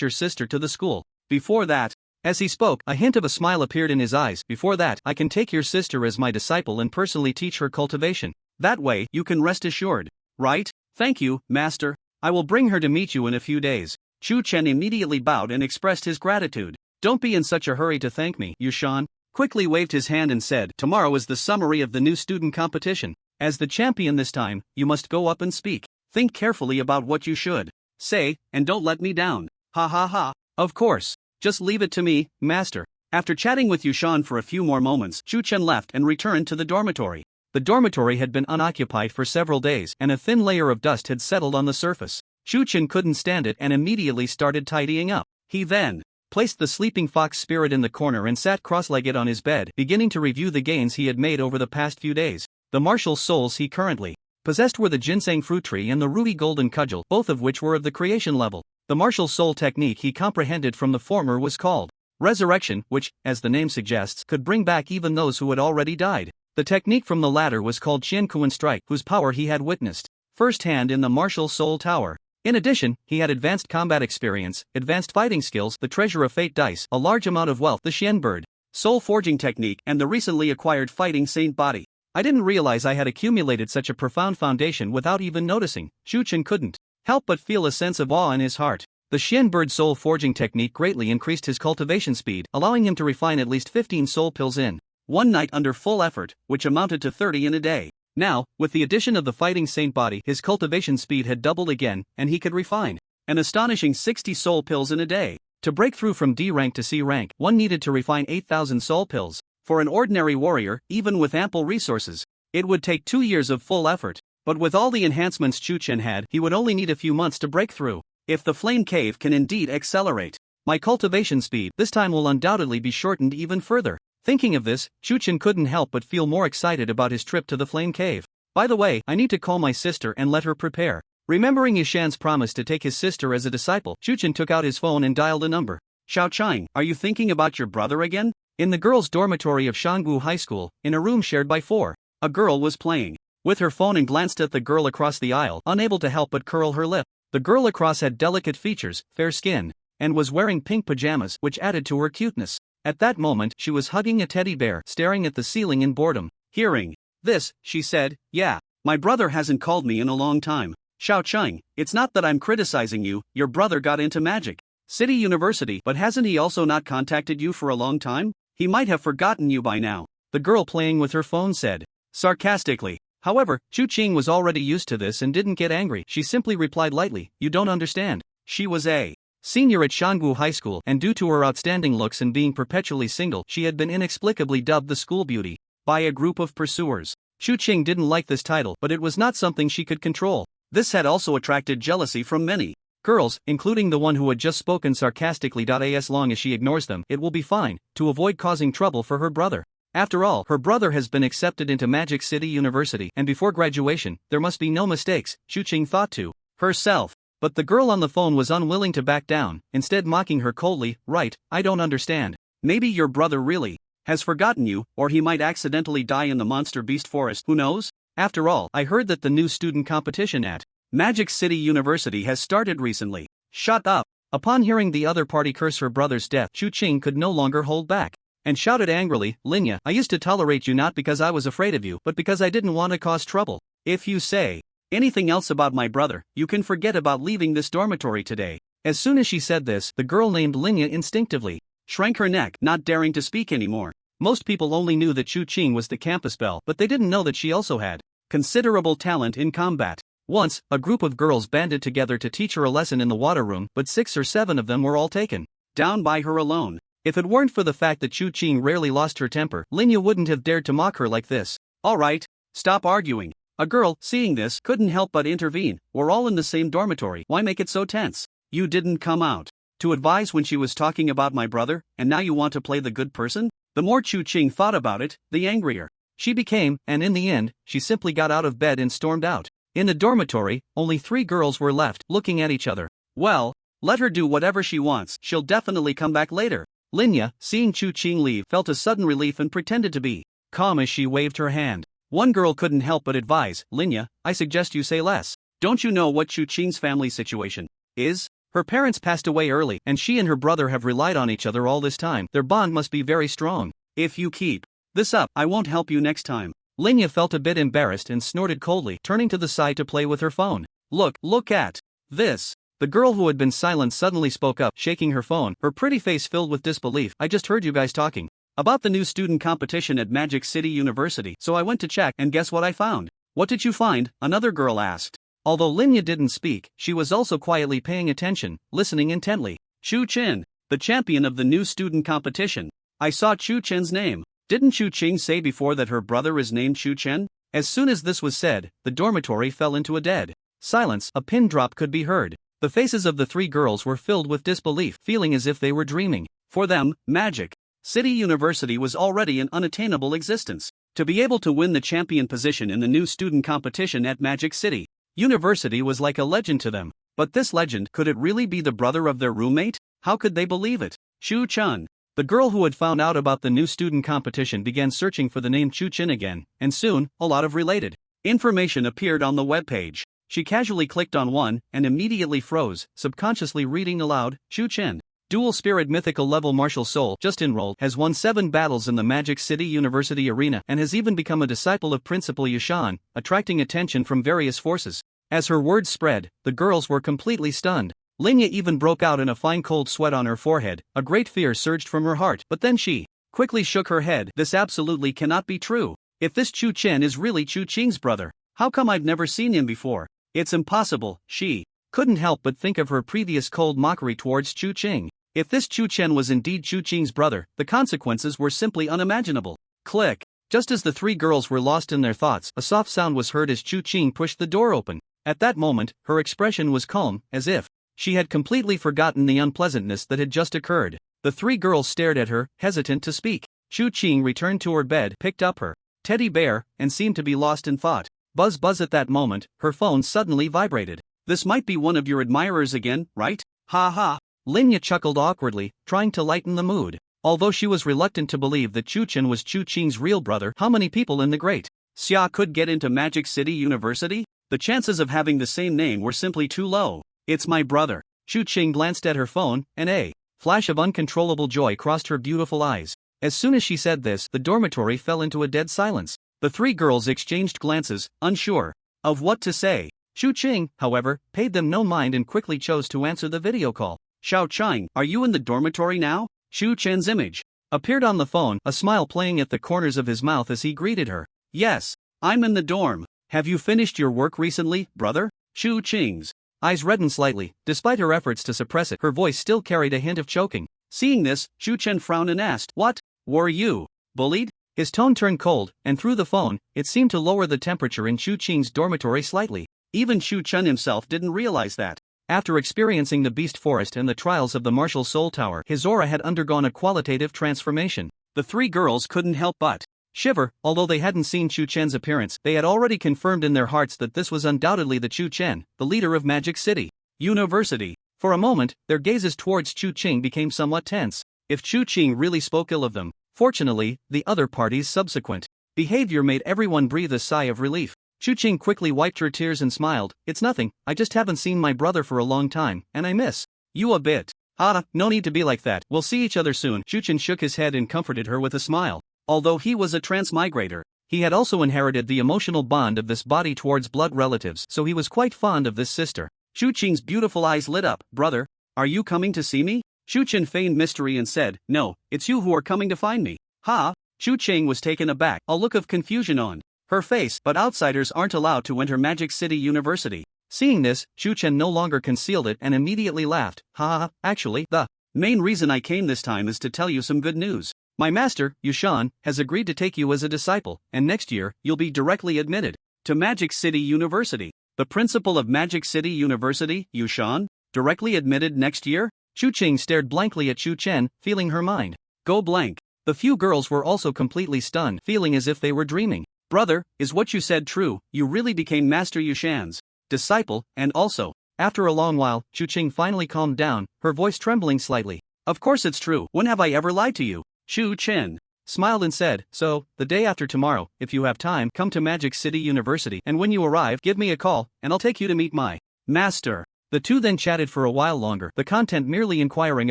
your sister to the school. Before that, as he spoke, a hint of a smile appeared in his eyes. Before that, I can take your sister as my disciple and personally teach her cultivation. That way, you can rest assured. Right? Thank you, master. I will bring her to meet you in a few days. Chu Chen immediately bowed and expressed his gratitude. Don't be in such a hurry to thank me. Yushan quickly waved his hand and said, tomorrow is the summary of the new student competition. As the champion this time, you must go up and speak. Think carefully about what you should say, and don't let me down. Ha ha ha. Of course. Just leave it to me, master. After chatting with Yushan for a few more moments, Chu Chen left and returned to the dormitory. The dormitory had been unoccupied for several days, and a thin layer of dust had settled on the surface. Chu Chen couldn't stand it and immediately started tidying up. He then placed the sleeping fox spirit in the corner and sat cross-legged on his bed, beginning to review the gains he had made over the past few days. The martial souls he currently possessed were the ginseng fruit tree and the ruby golden cudgel, both of which were of the creation level. The martial soul technique he comprehended from the former was called resurrection, which, as the name suggests, could bring back even those who had already died. The technique from the latter was called Qian Kuan Strike, whose power he had witnessed firsthand in the martial soul tower. In addition, he had advanced combat experience, advanced fighting skills, the treasure of fate dice, a large amount of wealth, the Xian bird, soul forging technique, and the recently acquired fighting saint body. I didn't realize I had accumulated such a profound foundation without even noticing. Xiu Chen couldn't help but feel a sense of awe in his heart. The Xian bird soul forging technique greatly increased his cultivation speed, allowing him to refine at least 15 soul pills in one night under full effort, which amounted to 30 in a day. Now, with the addition of the fighting saint body, his cultivation speed had doubled again, and he could refine an astonishing 60 soul pills in a day. To break through from D rank to C rank, one needed to refine 8,000 soul pills. For an ordinary warrior, even with ample resources, it would take 2 years of full effort. But with all the enhancements Xiu Chen had, he would only need a few months to break through. If the flame cave can indeed accelerate my cultivation speed, this time will undoubtedly be shortened even further. Thinking of this, Xiu Chen couldn't help but feel more excited about his trip to the flame cave. By the way, I need to call my sister and let her prepare. Remembering Yishan's promise to take his sister as a disciple, Xiu Chen took out his phone and dialed a number. Xiaochang, are you thinking about your brother again? In the girls' dormitory of Shangwu High School, in a room shared by 4, a girl was playing with her phone and glanced at the girl across the aisle, unable to help but curl her lip. The girl across had delicate features, fair skin, and was wearing pink pajamas, which added to her cuteness. At that moment, she was hugging a teddy bear, staring at the ceiling in boredom. Hearing this, she said, "Yeah, my brother hasn't called me in a long time. Xiaochang, it's not that I'm criticizing you, your brother got into Magic City University, but hasn't he also not contacted you for a long time? He might have forgotten you by now," the girl playing with her phone said, sarcastically. However, Chu Qing was already used to this and didn't get angry. She simply replied lightly, "You don't understand. She was a senior at Shangwu High School, and due to her outstanding looks and being perpetually single, she had been inexplicably dubbed the school beauty by a group of pursuers." Chu Qing didn't like this title, but it was not something she could control. This had also attracted jealousy from many girls, including the one who had just spoken sarcastically. As long as she ignores them, it will be fine, to avoid causing trouble for her brother. After all, her brother has been accepted into Magic City University, and before graduation, there must be no mistakes, Chu Qing thought to herself. But the girl on the phone was unwilling to back down, instead mocking her coldly. "Right, I don't understand. Maybe your brother really has forgotten you, or he might accidentally die in the monster beast forest, who knows? After all, I heard that the new student competition at Magic City University has started recently." "Shut up." Upon hearing the other party curse her brother's death, Chu Qing could no longer hold back, and shouted angrily, "Linya, I used to tolerate you not because I was afraid of you, but because I didn't want to cause trouble. If you say anything else about my brother, you can forget about leaving this dormitory today." As soon as she said this, the girl named Linya instinctively shrank her neck, not daring to speak anymore. Most people only knew that Chu Qing was the campus belle, but they didn't know that she also had considerable talent in combat. Once, a group of girls banded together to teach her a lesson in the water room, but 6 or 7 of them were all taken down by her alone. If it weren't for the fact that Chu Qing rarely lost her temper, Linya wouldn't have dared to mock her like this. "All right, stop arguing." A girl, seeing this, couldn't help but intervene. "We're all in the same dormitory, why make it so tense? You didn't come out to advise when she was talking about my brother, and now you want to play the good person?" The more Chu Qing thought about it, the angrier she became, and in the end, she simply got out of bed and stormed out. In the dormitory, only 3 girls were left, looking at each other. "Well, let her do whatever she wants, she'll definitely come back later." Linya, seeing Chu Qing leave, felt a sudden relief and pretended to be calm as she waved her hand. One girl couldn't help but advise, "Linya, I suggest you say less. Don't you know what Chu Qing's family situation is? Her parents passed away early, and she and her brother have relied on each other all this time. Their bond must be very strong. If you keep this up, I won't help you next time." Linya felt a bit embarrassed and snorted coldly, turning to the side to play with her phone. Look at this." The girl who had been silent suddenly spoke up, shaking her phone, her pretty face filled with disbelief. "I just heard you guys talking about the new student competition at Magic City University, so I went to check, and guess what I found?" "What did you find?" another girl asked. Although Linya didn't speak, she was also quietly paying attention, listening intently. "Chu Chen, the champion of the new student competition. I saw Chu Chen's name. Didn't Chu Qing say before that her brother is named Chu Chen?" As soon as this was said, the dormitory fell into a dead silence. A pin drop could be heard. The faces of the 3 girls were filled with disbelief, feeling as if they were dreaming. For them, Magic City University was already an unattainable existence. To be able to win the champion position in the new student competition at Magic City University was like a legend to them. But this legend, could it really be the brother of their roommate? How could they believe it? Chu Chen. The girl who had found out about the new student competition began searching for the name Chu Chen again, and soon, a lot of related information appeared on the webpage. She casually clicked on one and immediately froze, subconsciously reading aloud, Chu Chen. Dual-spirit mythical level martial soul just enrolled, has won 7 battles in the Magic City University arena and has even become a disciple of Principal Yushan, attracting attention from various forces. As her words spread, the girls were completely stunned. Linya even broke out in a fine cold sweat on her forehead. A great fear surged from her heart, but then she quickly shook her head. This absolutely cannot be true. If this Chu Chen is really Chu Qing's brother, how come I've never seen him before? It's impossible. She couldn't help but think of her previous cold mockery towards Chu Qing. If this Chu Chen was indeed Chu Qing's brother, the consequences were simply unimaginable. Click. Just as the 3 girls were lost in their thoughts, a soft sound was heard as Chu Qing pushed the door open. At that moment, her expression was calm, as if she had completely forgotten the unpleasantness that had just occurred. The 3 girls stared at her, hesitant to speak. Chu Qing returned to her bed, picked up her teddy bear, and seemed to be lost in thought. Buzz buzz. At that moment, her phone suddenly vibrated. This might be one of your admirers again, right? Ha ha. Linya chuckled awkwardly, trying to lighten the mood. Although she was reluctant to believe that Chu Chen was Chu Qing's real brother, how many people in the Great Xia could get into Magic City University? The chances of having the same name were simply too low. It's my brother. Chu Qing glanced at her phone, and a flash of uncontrollable joy crossed her beautiful eyes. As soon as she said this, the dormitory fell into a dead silence. The 3 girls exchanged glances, unsure of what to say. Chu Qing, however, paid them no mind and quickly chose to answer the video call. Xiao Chang, are you in the dormitory now? Chu Chen's image appeared on the phone, a smile playing at the corners of his mouth as he greeted her. Yes, I'm in the dorm. Have you finished your work recently, brother? Chu Qing's eyes reddened slightly. Despite her efforts to suppress it, her voice still carried a hint of choking. Seeing this, Chu Chen frowned and asked, What? Were you bullied? His tone turned cold, and through the phone, it seemed to lower the temperature in Chu Qing's dormitory slightly. Even Chu Chen himself didn't realize that. After experiencing the Beast Forest and the trials of the Martial Soul Tower, his aura had undergone a qualitative transformation. The 3 girls couldn't help but shiver. Although they hadn't seen Chu Chen's appearance, they had already confirmed in their hearts that this was undoubtedly the Chu Chen, the leader of Magic City University. For a moment, their gazes towards Chu Qing became somewhat tense. If Chu Qing really spoke ill of them, fortunately, the other party's subsequent behavior made everyone breathe a sigh of relief. Chu Qing quickly wiped her tears and smiled. It's nothing, I just haven't seen my brother for a long time, and I miss you a bit. No need to be like that, we'll see each other soon. Chu Chen shook his head and comforted her with a smile. Although he was a transmigrator, he had also inherited the emotional bond of this body towards blood relatives, so he was quite fond of this sister. Chu Qing's beautiful eyes lit up. Brother, are you coming to see me? Chu Chen feigned mystery and said, No, it's you who are coming to find me. Ha! Chu Qing was taken aback, a look of confusion on her face, but outsiders aren't allowed to enter Magic City University. Seeing this, Chu Chen no longer concealed it and immediately laughed. Ha! Actually, the main reason I came this time is to tell you some good news. My master, Yushan, has agreed to take you as a disciple, and next year, you'll be directly admitted to Magic City University. The principal of Magic City University, Yushan, directly admitted next year? Chu Qing stared blankly at Chu Chen, feeling her mind go blank. The few girls were also completely stunned, feeling as if they were dreaming. Brother, is what you said true? You really became Master Yushan's disciple, and also, after a long while, Chu Qing finally calmed down, her voice trembling slightly. Of course it's true. When have I ever lied to you? Chu Chen smiled and said, So, the day after tomorrow, if you have time, come to Magic City University, and when you arrive, give me a call, and I'll take you to meet my master. The two then chatted for a while longer, the content merely inquiring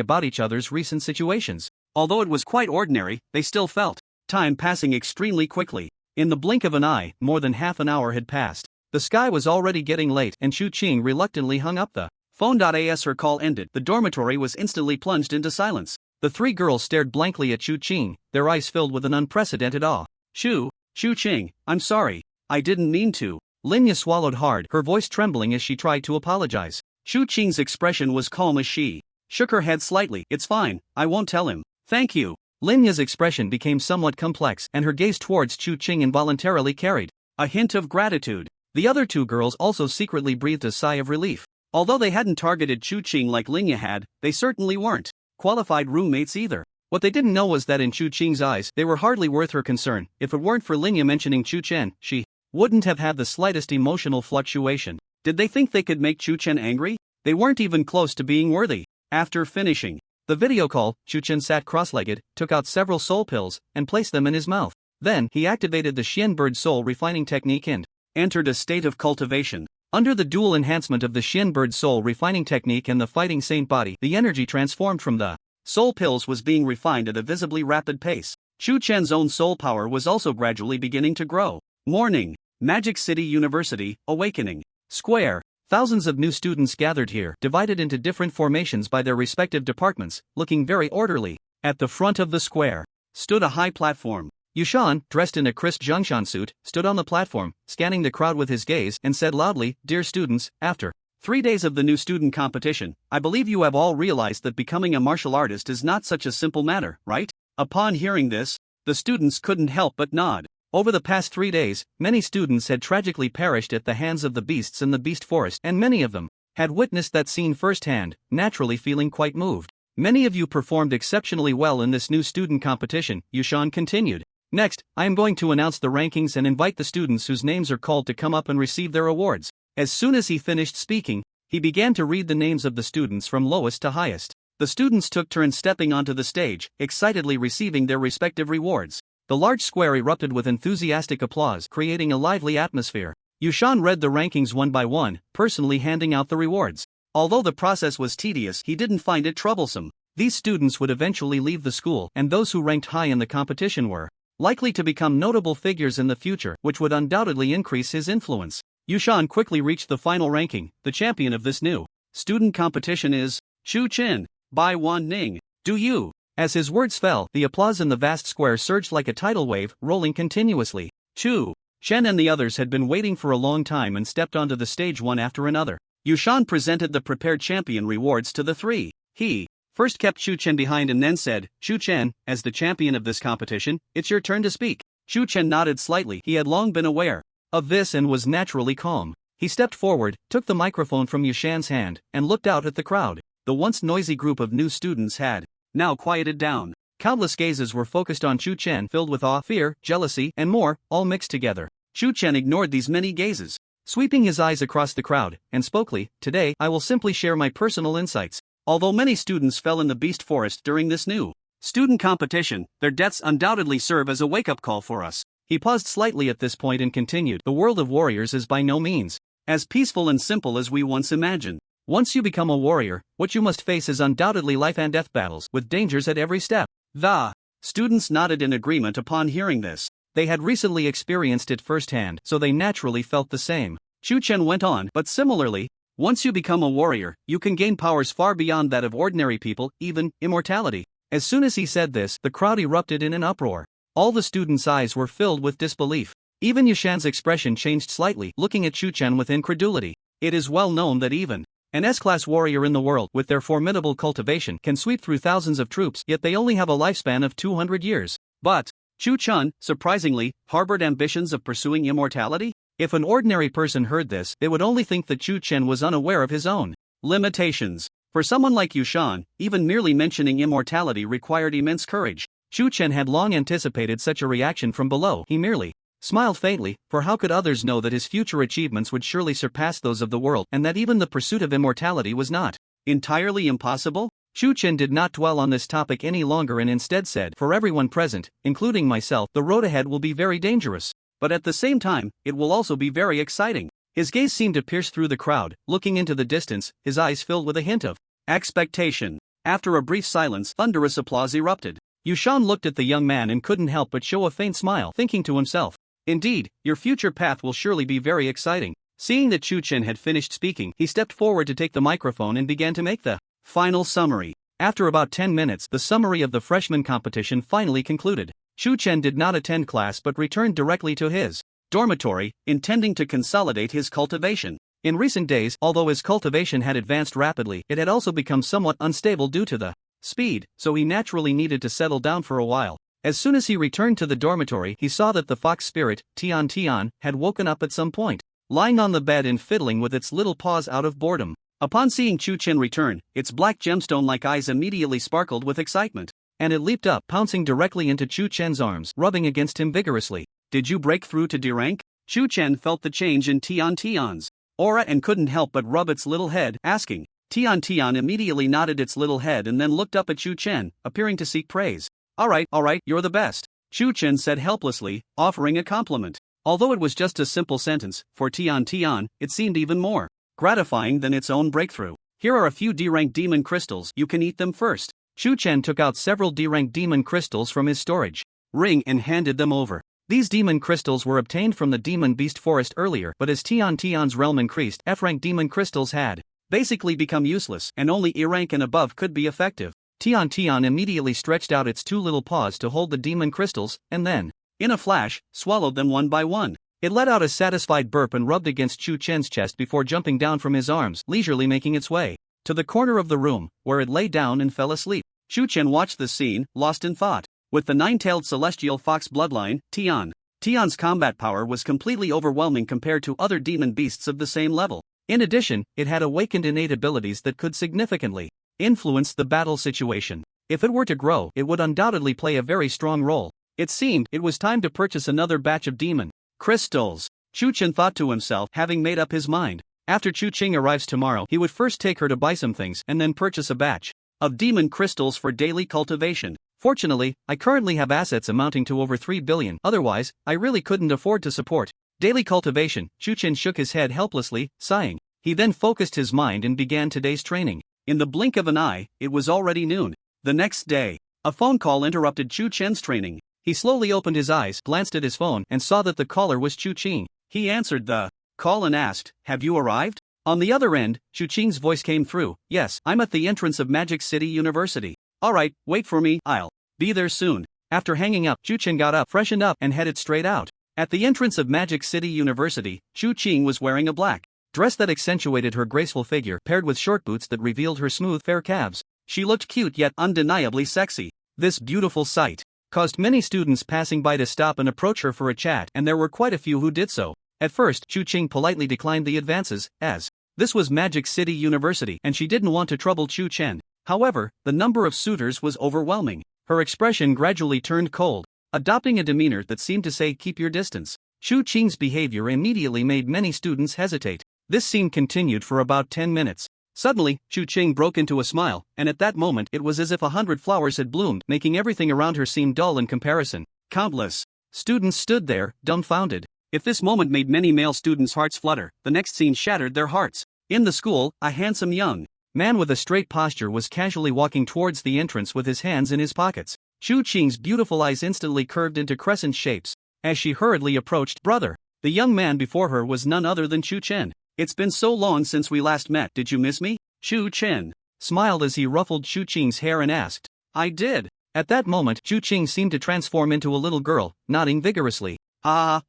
about each other's recent situations. Although it was quite ordinary, they still felt time passing extremely quickly. In the blink of an eye, more than half an hour had passed. The sky was already getting late, and Chu Qing reluctantly hung up the phone. As her call ended, the dormitory was instantly plunged into silence. The 3 girls stared blankly at Chu Qing, their eyes filled with an unprecedented awe. Chu Qing, I'm sorry. I didn't mean to. Linya swallowed hard, her voice trembling as she tried to apologize. Chu Qing's expression was calm as she shook her head slightly. It's fine, I won't tell him. Thank you. Linya's expression became somewhat complex, and her gaze towards Chu Qing involuntarily carried a hint of gratitude. The other 2 girls also secretly breathed a sigh of relief. Although they hadn't targeted Chu Qing like Linya had, they certainly weren't qualified roommates either. What they didn't know was that in Chu Qing's eyes, they were hardly worth her concern. If it weren't for Linya mentioning Chu Chen, she wouldn't have had the slightest emotional fluctuation. Did they think they could make Chu Chen angry? They weren't even close to being worthy. After finishing the video call, Chu Chen sat cross-legged, took out several soul pills, and placed them in his mouth. Then, he activated the Xian bird soul refining technique and entered a state of cultivation. Under the dual enhancement of the Shin Bird Soul refining technique and the Fighting Saint body, the energy transformed from the soul pills was being refined at a visibly rapid pace. Chu Chen's own soul power was also gradually beginning to grow. Morning. Magic City University, Awakening. Square. Thousands of new students gathered here, divided into different formations by their respective departments, looking very orderly. At the front of the square stood a high platform. Yushan, dressed in a crisp Zhongshan suit, stood on the platform, scanning the crowd with his gaze, and said loudly, "Dear students, after 3 days of the new student competition, I believe you have all realized that becoming a martial artist is not such a simple matter, right?" Upon hearing this, the students couldn't help but nod. Over the past 3 days, many students had tragically perished at the hands of the beasts in the beast forest, and many of them had witnessed that scene firsthand, naturally feeling quite moved. Many of you performed exceptionally well in this new student competition, Yushan continued. Next, I am going to announce the rankings and invite the students whose names are called to come up and receive their awards. As soon as he finished speaking, he began to read the names of the students from lowest to highest. The students took turns stepping onto the stage, excitedly receiving their respective rewards. The large square erupted with enthusiastic applause, creating a lively atmosphere. Yushan read the rankings one by one, personally handing out the rewards. Although the process was tedious, he didn't find it troublesome. These students would eventually leave the school, and those who ranked high in the competition were likely to become notable figures in the future, which would undoubtedly increase his influence. Yushan quickly reached the final ranking. The champion of this new student competition is Chu Chin by Waning. Do you? As his words fell, the applause in the vast square surged like a tidal wave, rolling continuously. Chu Chen and the others had been waiting for a long time and stepped onto the stage one after another. Yushan presented the prepared champion rewards to the three. He first kept Chu Chen behind and then said, "Chu Chen, as the champion of this competition, it's your turn to speak." Chu Chen nodded slightly. He had long been aware of this and was naturally calm. He stepped forward, took the microphone from Yushan's hand, and looked out at the crowd. The once noisy group of new students had now quieted down. Countless gazes were focused on Chu Chen, filled with awe, fear, jealousy, and more, all mixed together. Chu Chen ignored these many gazes, sweeping his eyes across the crowd, and spokely, "Today, I will simply share my personal insights. Although many students fell in the beast forest during this new student competition, their deaths undoubtedly serve as a wake-up call for us." He paused slightly at this point and continued, "The world of warriors is by no means as peaceful and simple as we once imagined. Once you become a warrior, what you must face is undoubtedly life and death battles, with dangers at every step." The students nodded in agreement upon hearing this. They had recently experienced it firsthand, so they naturally felt the same. Chu Chen went on, "But similarly, once you become a warrior, you can gain powers far beyond that of ordinary people, even immortality." As soon as he said this, the crowd erupted in an uproar. All the students' eyes were filled with disbelief. Even Yushan's expression changed slightly, looking at Chu Chen with incredulity. It is well known that even an S-class warrior in the world, with their formidable cultivation, can sweep through thousands of troops, yet they only have a lifespan of 200 years. But Chu Chen, surprisingly, harbored ambitions of pursuing immortality? If an ordinary person heard this, they would only think that Chu Chen was unaware of his own limitations. For someone like Yushan, even merely mentioning immortality required immense courage. Chu Chen had long anticipated such a reaction from below. He merely smiled faintly, for how could others know that his future achievements would surely surpass those of the world, and that even the pursuit of immortality was not entirely impossible? Chu Chen did not dwell on this topic any longer and instead said, "For everyone present, including myself, the road ahead will be very dangerous. But at the same time, it will also be very exciting." His gaze seemed to pierce through the crowd, looking into the distance, his eyes filled with a hint of expectation. After a brief silence, thunderous applause erupted. Yushan looked at the young man and couldn't help but show a faint smile, thinking to himself, "Indeed, your future path will surely be very exciting." Seeing that Chu Chen had finished speaking, he stepped forward to take the microphone and began to make the final summary. After about 10 minutes, the summary of the freshman competition finally concluded. Chu Chen did not attend class but returned directly to his dormitory, intending to consolidate his cultivation. In recent days, although his cultivation had advanced rapidly, it had also become somewhat unstable due to the speed, so he naturally needed to settle down for a while. As soon as he returned to the dormitory, he saw that the fox spirit, Tion Tion, had woken up at some point, lying on the bed and fiddling with its little paws out of boredom. Upon seeing Chu Chen return, its black gemstone-like eyes immediately sparkled with excitement, and it leaped up, pouncing directly into Chu Chen's arms, rubbing against him vigorously. "Did you break through to D-rank?" Chu Chen felt the change in Tion Tion's aura and couldn't help but rub its little head, asking. Tion Tion immediately nodded its little head and then looked up at Chu Chen, appearing to seek praise. All right, you're the best," Chu Chen said helplessly, offering a compliment. Although it was just a simple sentence, for Tion Tion, it seemed even more gratifying than its own breakthrough. Here are a few D-rank demon crystals, you can eat them first. Chu Chen took out several D-rank demon crystals from his storage ring and handed them over. These demon crystals were obtained from the demon beast forest earlier, but as Tion Tion's realm increased, F-rank demon crystals had basically become useless, and only E-rank and above could be effective. Tion Tion immediately stretched out its two little paws to hold the demon crystals, and then, in a flash, swallowed them one by one. It let out a satisfied burp and rubbed against Chu Chen's chest before jumping down from his arms, leisurely making its way to the corner of the room, where it lay down and fell asleep. Chu Chen watched the scene, lost in thought. With the nine-tailed celestial fox bloodline, Tion's combat power was completely overwhelming compared to other demon beasts of the same level. In addition, it had awakened innate abilities that could significantly influence the battle situation. If it were to grow, it would undoubtedly play a very strong role. It seemed it was time to purchase another batch of demon crystals. Chu Chen thought to himself, having made up his mind. After Chu Qing arrives tomorrow, he would first take her to buy some things and then purchase a batch of demon crystals for daily cultivation. Fortunately, I currently have assets amounting to over 3 billion, otherwise, I really couldn't afford to support daily cultivation. Chu Chen shook his head helplessly, sighing. He then focused his mind and began today's training. In the blink of an eye, it was already noon. The next day, a phone call interrupted Chu Chen's training. He slowly opened his eyes, glanced at his phone, and saw that the caller was Chu Qing. He answered the call and asked, "Have you arrived?" On the other end, Chu Qing's voice came through. "Yes, I'm at the entrance of Magic City University." "Alright, wait for me, I'll be there soon." After hanging up, Chu Chen got up, freshened up, and headed straight out. At the entrance of Magic City University, Chu Qing was wearing a black dress that accentuated her graceful figure, paired with short boots that revealed her smooth, fair calves. She looked cute yet undeniably sexy. This beautiful sight caused many students passing by to stop and approach her for a chat, and there were quite a few who did so. At first, Chu Qing politely declined the advances, as this was Magic City University and she didn't want to trouble Chu Chen. However, the number of suitors was overwhelming. Her expression gradually turned cold, adopting a demeanor that seemed to say, "Keep your distance." Chu Qing's behavior immediately made many students hesitate. This scene continued for about 10 minutes. Suddenly, Chu Qing broke into a smile, and at that moment it was as if 100 flowers had bloomed, making everything around her seem dull in comparison. Countless students stood there, dumbfounded. If this moment made many male students' hearts flutter, the next scene shattered their hearts. In the school, a handsome young man with a straight posture was casually walking towards the entrance with his hands in his pockets. Chu Qing's beautiful eyes instantly curved into crescent shapes as she hurriedly approached. "Brother." The young man before her was none other than Chu Chen. "It's been so long since we last met, did you miss me?" Chu Chen smiled as he ruffled Chu Qing's hair and asked. "I did." At that moment, Chu Qing seemed to transform into a little girl, nodding vigorously.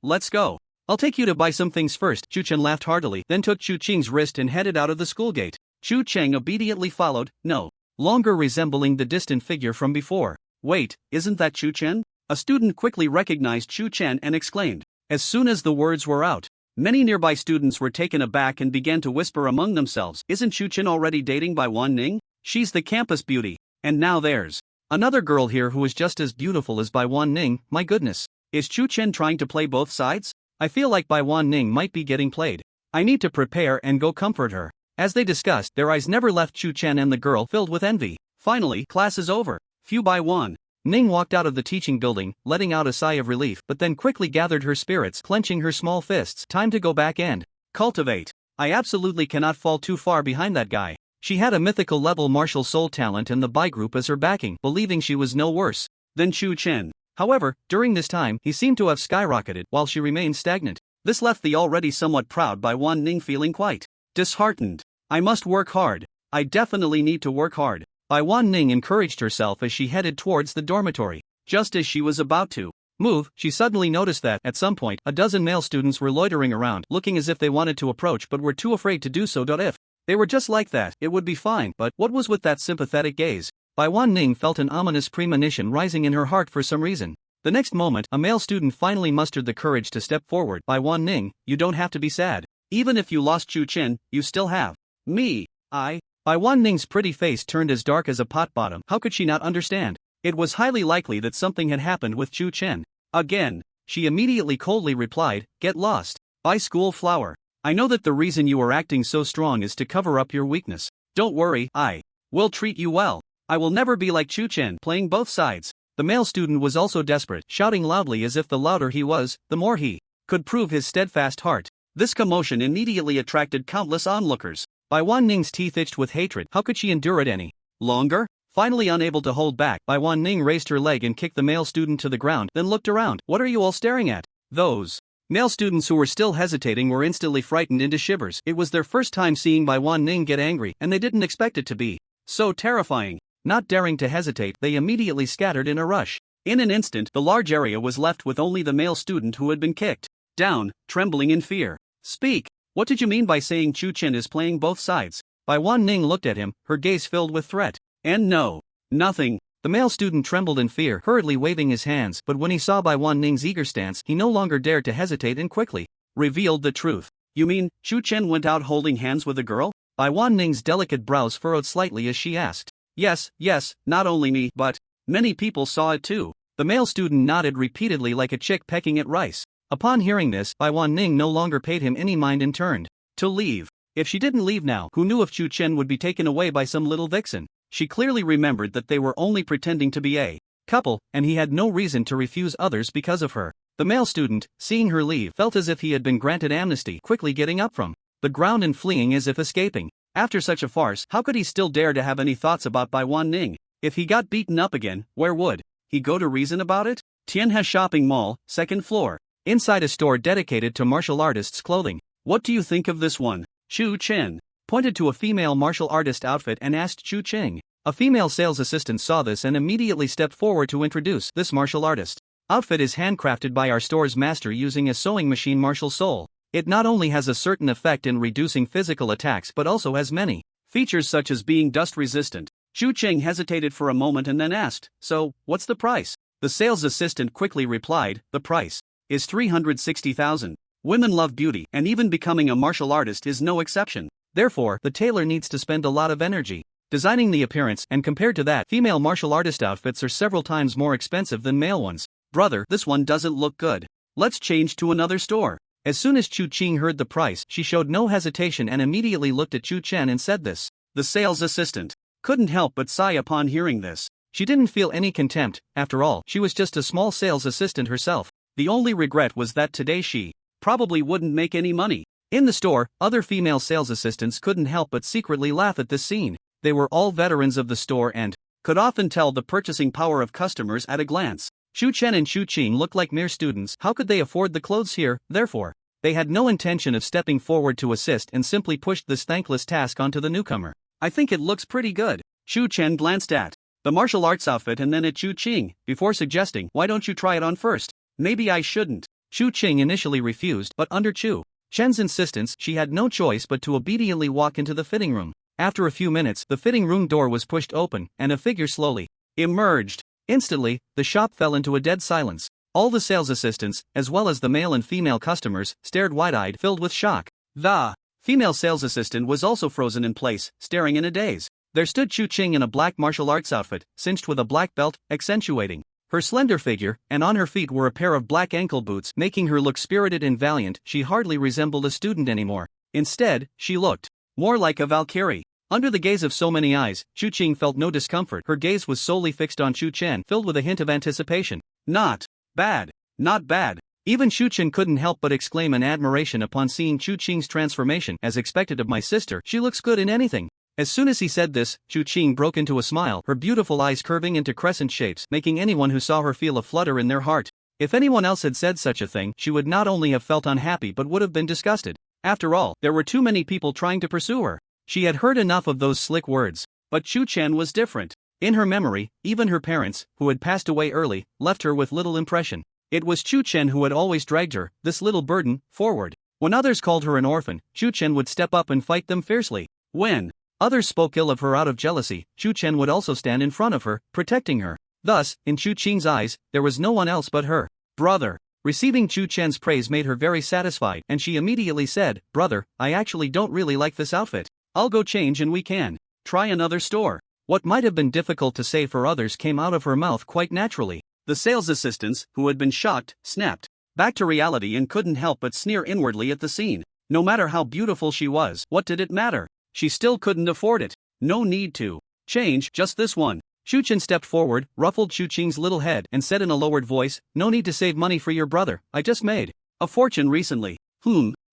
Let's go. I'll take you to buy some things first." Chu Chen laughed heartily, then took Chu Qing's wrist and headed out of the school gate. Chu Cheng obediently followed, no longer resembling the distant figure from before. "Wait, isn't that Chu Chen?" A student quickly recognized Chu Chen and exclaimed. As soon as the words were out, many nearby students were taken aback and began to whisper among themselves, "Isn't Chu Chen already dating by Waning? She's the campus beauty. And now there's another girl here who is just as beautiful as Bai Waning. My goodness. Is Chu Chen trying to play both sides? I feel like Bai Waning might be getting played. I need to prepare and go comfort her." As they discussed, their eyes never left Chu Chen and the girl, filled with envy. Finally, class is over. Few Bai Waning walked out of the teaching building, letting out a sigh of relief, but then quickly gathered her spirits, clenching her small fists. Time to go back and cultivate. I absolutely cannot fall too far behind that guy. She had a mythical level martial soul talent and the Bai group as her backing, believing she was no worse than Chu Chen. However, during this time, he seemed to have skyrocketed, while she remained stagnant. This left the already somewhat proud Bai Waning feeling quite disheartened. I must work hard. I definitely need to work hard. Bai Waning encouraged herself as she headed towards the dormitory. Just as she was about to move, she suddenly noticed that, at some point, a dozen male students were loitering around, looking as if they wanted to approach but were too afraid to do so. If they were just like that, it would be fine, but what was with that sympathetic gaze? Bai Waning felt an ominous premonition rising in her heart for some reason. The next moment, a male student finally mustered the courage to step forward. "Bai Waning, you don't have to be sad. Even if you lost Chu Chen, you still have me." Bai Waning's pretty face turned as dark as a pot bottom. How could she not understand? It was highly likely that something had happened with Chu Chen. Again, she immediately coldly replied, "Get lost. Bai School Flower. I know that the reason you are acting so strong is to cover up your weakness. Don't worry, I will treat you well. I will never be like Chu Chen, playing both sides." The male student was also desperate, shouting loudly as if the louder he was, the more he could prove his steadfast heart. This commotion immediately attracted countless onlookers. Bai Ning's teeth itched with hatred. How could she endure it any longer? Finally unable to hold back, Bai Ning raised her leg and kicked the male student to the ground, then looked around. What are you all staring at? Those male students who were still hesitating were instantly frightened into shivers. It was their first time seeing Bai Ning get angry, and they didn't expect it to be so terrifying. Not daring to hesitate, they immediately scattered in a rush. In an instant, the large area was left with only the male student who had been kicked down, trembling in fear. Speak! What did you mean by saying Chu Chen is playing both sides? Bai Ning looked at him, her gaze filled with threat. And no. Nothing. The male student trembled in fear, hurriedly waving his hands, but when he saw Bai Ning's eager stance, he no longer dared to hesitate and quickly revealed the truth. You mean, Chu Chen went out holding hands with a girl? Bai Ning's delicate brows furrowed slightly as she asked. Yes, not only me, but many people saw it too. The male student nodded repeatedly like a chick pecking at rice. Upon hearing this, Bai Ning no longer paid him any mind and turned to leave. If she didn't leave now, who knew if Chu Chen would be taken away by some little vixen? She clearly remembered that they were only pretending to be a couple, and he had no reason to refuse others because of her. The male student, seeing her leave, felt as if he had been granted amnesty, quickly getting up from the ground and fleeing as if escaping. After such a farce, how could he still dare to have any thoughts about Bai Ning? If he got beaten up again, where would he go to reason about it? Tianhe Shopping Mall, 2nd floor. Inside a store dedicated to martial artists' clothing. What do you think of this one? Chu Chen pointed to a female martial artist outfit and asked Chu Ching. A female sales assistant saw this and immediately stepped forward to introduce this martial artist. Outfit is handcrafted by our store's master using a sewing machine martial soul. It not only has a certain effect in reducing physical attacks but also has many features such as being dust resistant. Chu Ching hesitated for a moment and then asked, so, what's the price? The sales assistant quickly replied, the price is 360,000. Women love beauty, and even becoming a martial artist is no exception. Therefore, the tailor needs to spend a lot of energy designing the appearance, and compared to that, female martial artist outfits are several times more expensive than male ones. Brother, this one doesn't look good. Let's change to another store. As soon as Chu Ching heard the price, she showed no hesitation and immediately looked at Chu Chen and said this. The sales assistant couldn't help but sigh upon hearing this. She didn't feel any contempt, after all, she was just a small sales assistant herself. The only regret was that today she probably wouldn't make any money. In the store, other female sales assistants couldn't help but secretly laugh at this scene. They were all veterans of the store and could often tell the purchasing power of customers at a glance. Chu Chen and Chu Ching looked like mere students. How could they afford the clothes here? Therefore, they had no intention of stepping forward to assist and simply pushed this thankless task onto the newcomer. I think it looks pretty good. Chu Chen glanced at the martial arts outfit and then at Chu Ching, before suggesting, why don't you try it on first? Maybe I shouldn't. Chu Ching initially refused, but under Chu Chen's insistence, she had no choice but to obediently walk into the fitting room. After a few minutes, the fitting room door was pushed open, and a figure slowly emerged. Instantly, the shop fell into a dead silence. All the sales assistants, as well as the male and female customers, stared wide-eyed, filled with shock. The female sales assistant was also frozen in place, staring in a daze. There stood Chu Ching in a black martial arts outfit, cinched with a black belt, accentuating her slender figure, and on her feet were a pair of black ankle boots, making her look spirited and valiant. She hardly resembled a student anymore. Instead, she looked more like a Valkyrie. Under the gaze of so many eyes, Chu Ching felt no discomfort. Her gaze was solely fixed on Chu Chen, filled with a hint of anticipation. Not bad. Not bad. Even Chu Chen couldn't help but exclaim in admiration upon seeing Chu Ching's transformation. As expected of my sister, she looks good in anything. As soon as he said this, Chu Ching broke into a smile, her beautiful eyes curving into crescent shapes, making anyone who saw her feel a flutter in their heart. If anyone else had said such a thing, she would not only have felt unhappy but would have been disgusted. After all, there were too many people trying to pursue her. She had heard enough of those slick words. But Chu Chen was different. In her memory, even her parents, who had passed away early, left her with little impression. It was Chu Chen who had always dragged her, this little burden, forward. When others called her an orphan, Chu Chen would step up and fight them fiercely. When others spoke ill of her out of jealousy, Chu Chen would also stand in front of her, protecting her. Thus, in Chu Ching's eyes, there was no one else but her brother. Receiving Chu Chen's praise made her very satisfied, and she immediately said, Brother, I actually don't really like this outfit. I'll go change and we can try another store. What might have been difficult to say for others came out of her mouth quite naturally. The sales assistants, who had been shocked, snapped back to reality and couldn't help but sneer inwardly at the scene. No matter how beautiful she was, what did it matter? She still couldn't afford it. No need to change, just this one. Chu Chen stepped forward, ruffled Chu Ching's little head, and said in a lowered voice, No need to save money for your brother, I just made A fortune recently.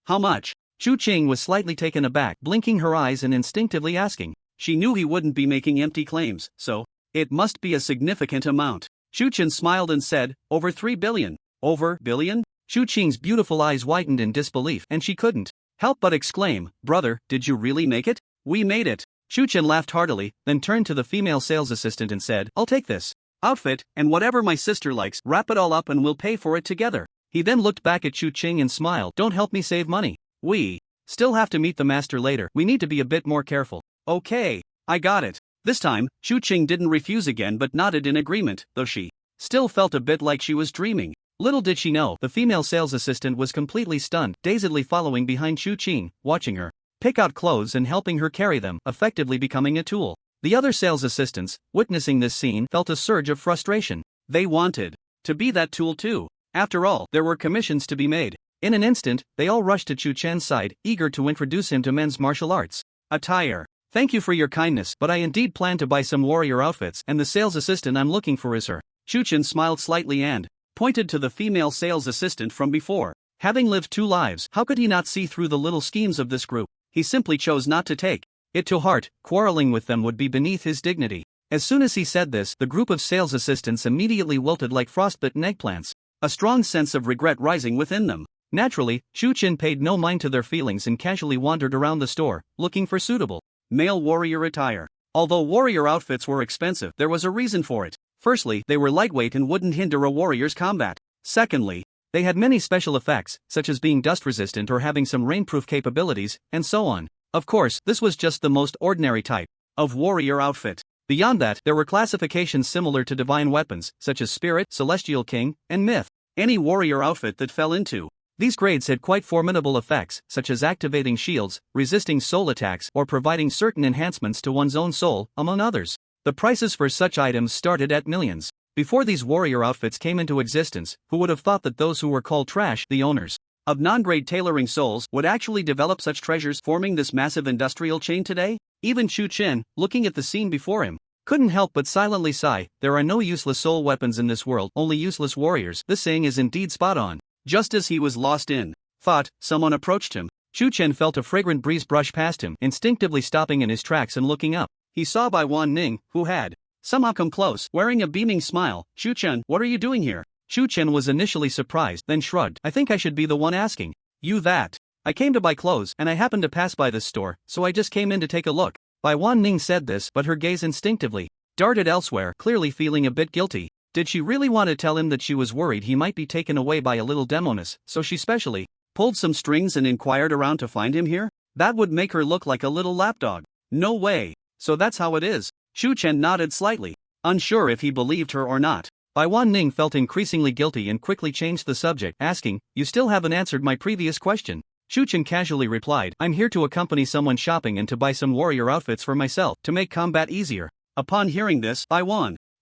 How much? Chu Ching was slightly taken aback, blinking her eyes and instinctively asking. She knew he wouldn't be making empty claims, so it must be a significant amount. Chu Chen smiled and said, over 3 billion. Over billion? Chu Ching's beautiful eyes widened in disbelief, and she couldn't help but exclaim, brother, did you really make it? We made it. Chu Chen laughed heartily, then turned to the female sales assistant and said, I'll take this outfit, and whatever my sister likes, wrap it all up and we'll pay for it together. He then looked back at Chu Ching and smiled, don't help me save money. We still have to meet the master later, we need to be a bit more careful. Okay, I got it. This time, Chu Ching didn't refuse again but nodded in agreement, though she still felt a bit like she was dreaming. Little did she know, the female sales assistant was completely stunned, dazedly following behind Chu Ching, watching her pick out clothes and helping her carry them, effectively becoming a tool. The other sales assistants, witnessing this scene, felt a surge of frustration. They wanted to be that tool too. After all, there were commissions to be made. In an instant, they all rushed to Chu Chen's side, eager to introduce him to men's martial arts attire. Thank you for your kindness, but I indeed plan to buy some warrior outfits, and the sales assistant I'm looking for is her. Chu Chen smiled slightly and pointed to the female sales assistant from before. Having lived 2 lives, how could he not see through the little schemes of this group? He simply chose not to take it to heart. Quarreling with them would be beneath his dignity. As soon as he said this, the group of sales assistants immediately wilted like frostbitten eggplants, a strong sense of regret rising within them. Naturally, Chu Chen paid no mind to their feelings and casually wandered around the store, looking for suitable male warrior attire. Although warrior outfits were expensive, there was a reason for it. Firstly, they were lightweight and wouldn't hinder a warrior's combat. Secondly, they had many special effects, such as being dust-resistant or having some rainproof capabilities, and so on. Of course, this was just the most ordinary type of warrior outfit. Beyond that, there were classifications similar to divine weapons, such as Spirit, Celestial King, and Myth. Any warrior outfit that fell into these grades had quite formidable effects, such as activating shields, resisting soul attacks, or providing certain enhancements to one's own soul, among others. The prices for such items started at millions. Before these warrior outfits came into existence, who would have thought that those who were called trash, the owners of non-grade tailoring souls, would actually develop such treasures, forming this massive industrial chain today? Even Chu Chen, looking at the scene before him, couldn't help but silently sigh. There are no useless soul weapons in this world, only useless warriors. This saying is indeed spot on. Just as he was lost in thought, someone approached him. Chu Chen felt a fragrant breeze brush past him, instinctively stopping in his tracks and looking up. He saw Waning, who had somehow come close, wearing a beaming smile. Chu Chen, what are you doing here? Chu Chen was initially surprised, then shrugged. I think I should be the one asking you that. I came to buy clothes, and I happened to pass by this store, so I just came in to take a look. Waning said this, but her gaze instinctively darted elsewhere, clearly feeling a bit guilty. Did she really want to tell him that she was worried he might be taken away by a little demoness, so she specially pulled some strings and inquired around to find him here? That would make her look like a little lapdog. No way. So that's how it is. Chu Chen nodded slightly, unsure if he believed her or not. Waning felt increasingly guilty and quickly changed the subject, asking, you still haven't answered my previous question. Chu Chen casually replied, I'm here to accompany someone shopping and to buy some warrior outfits for myself, to make combat easier. Upon hearing this,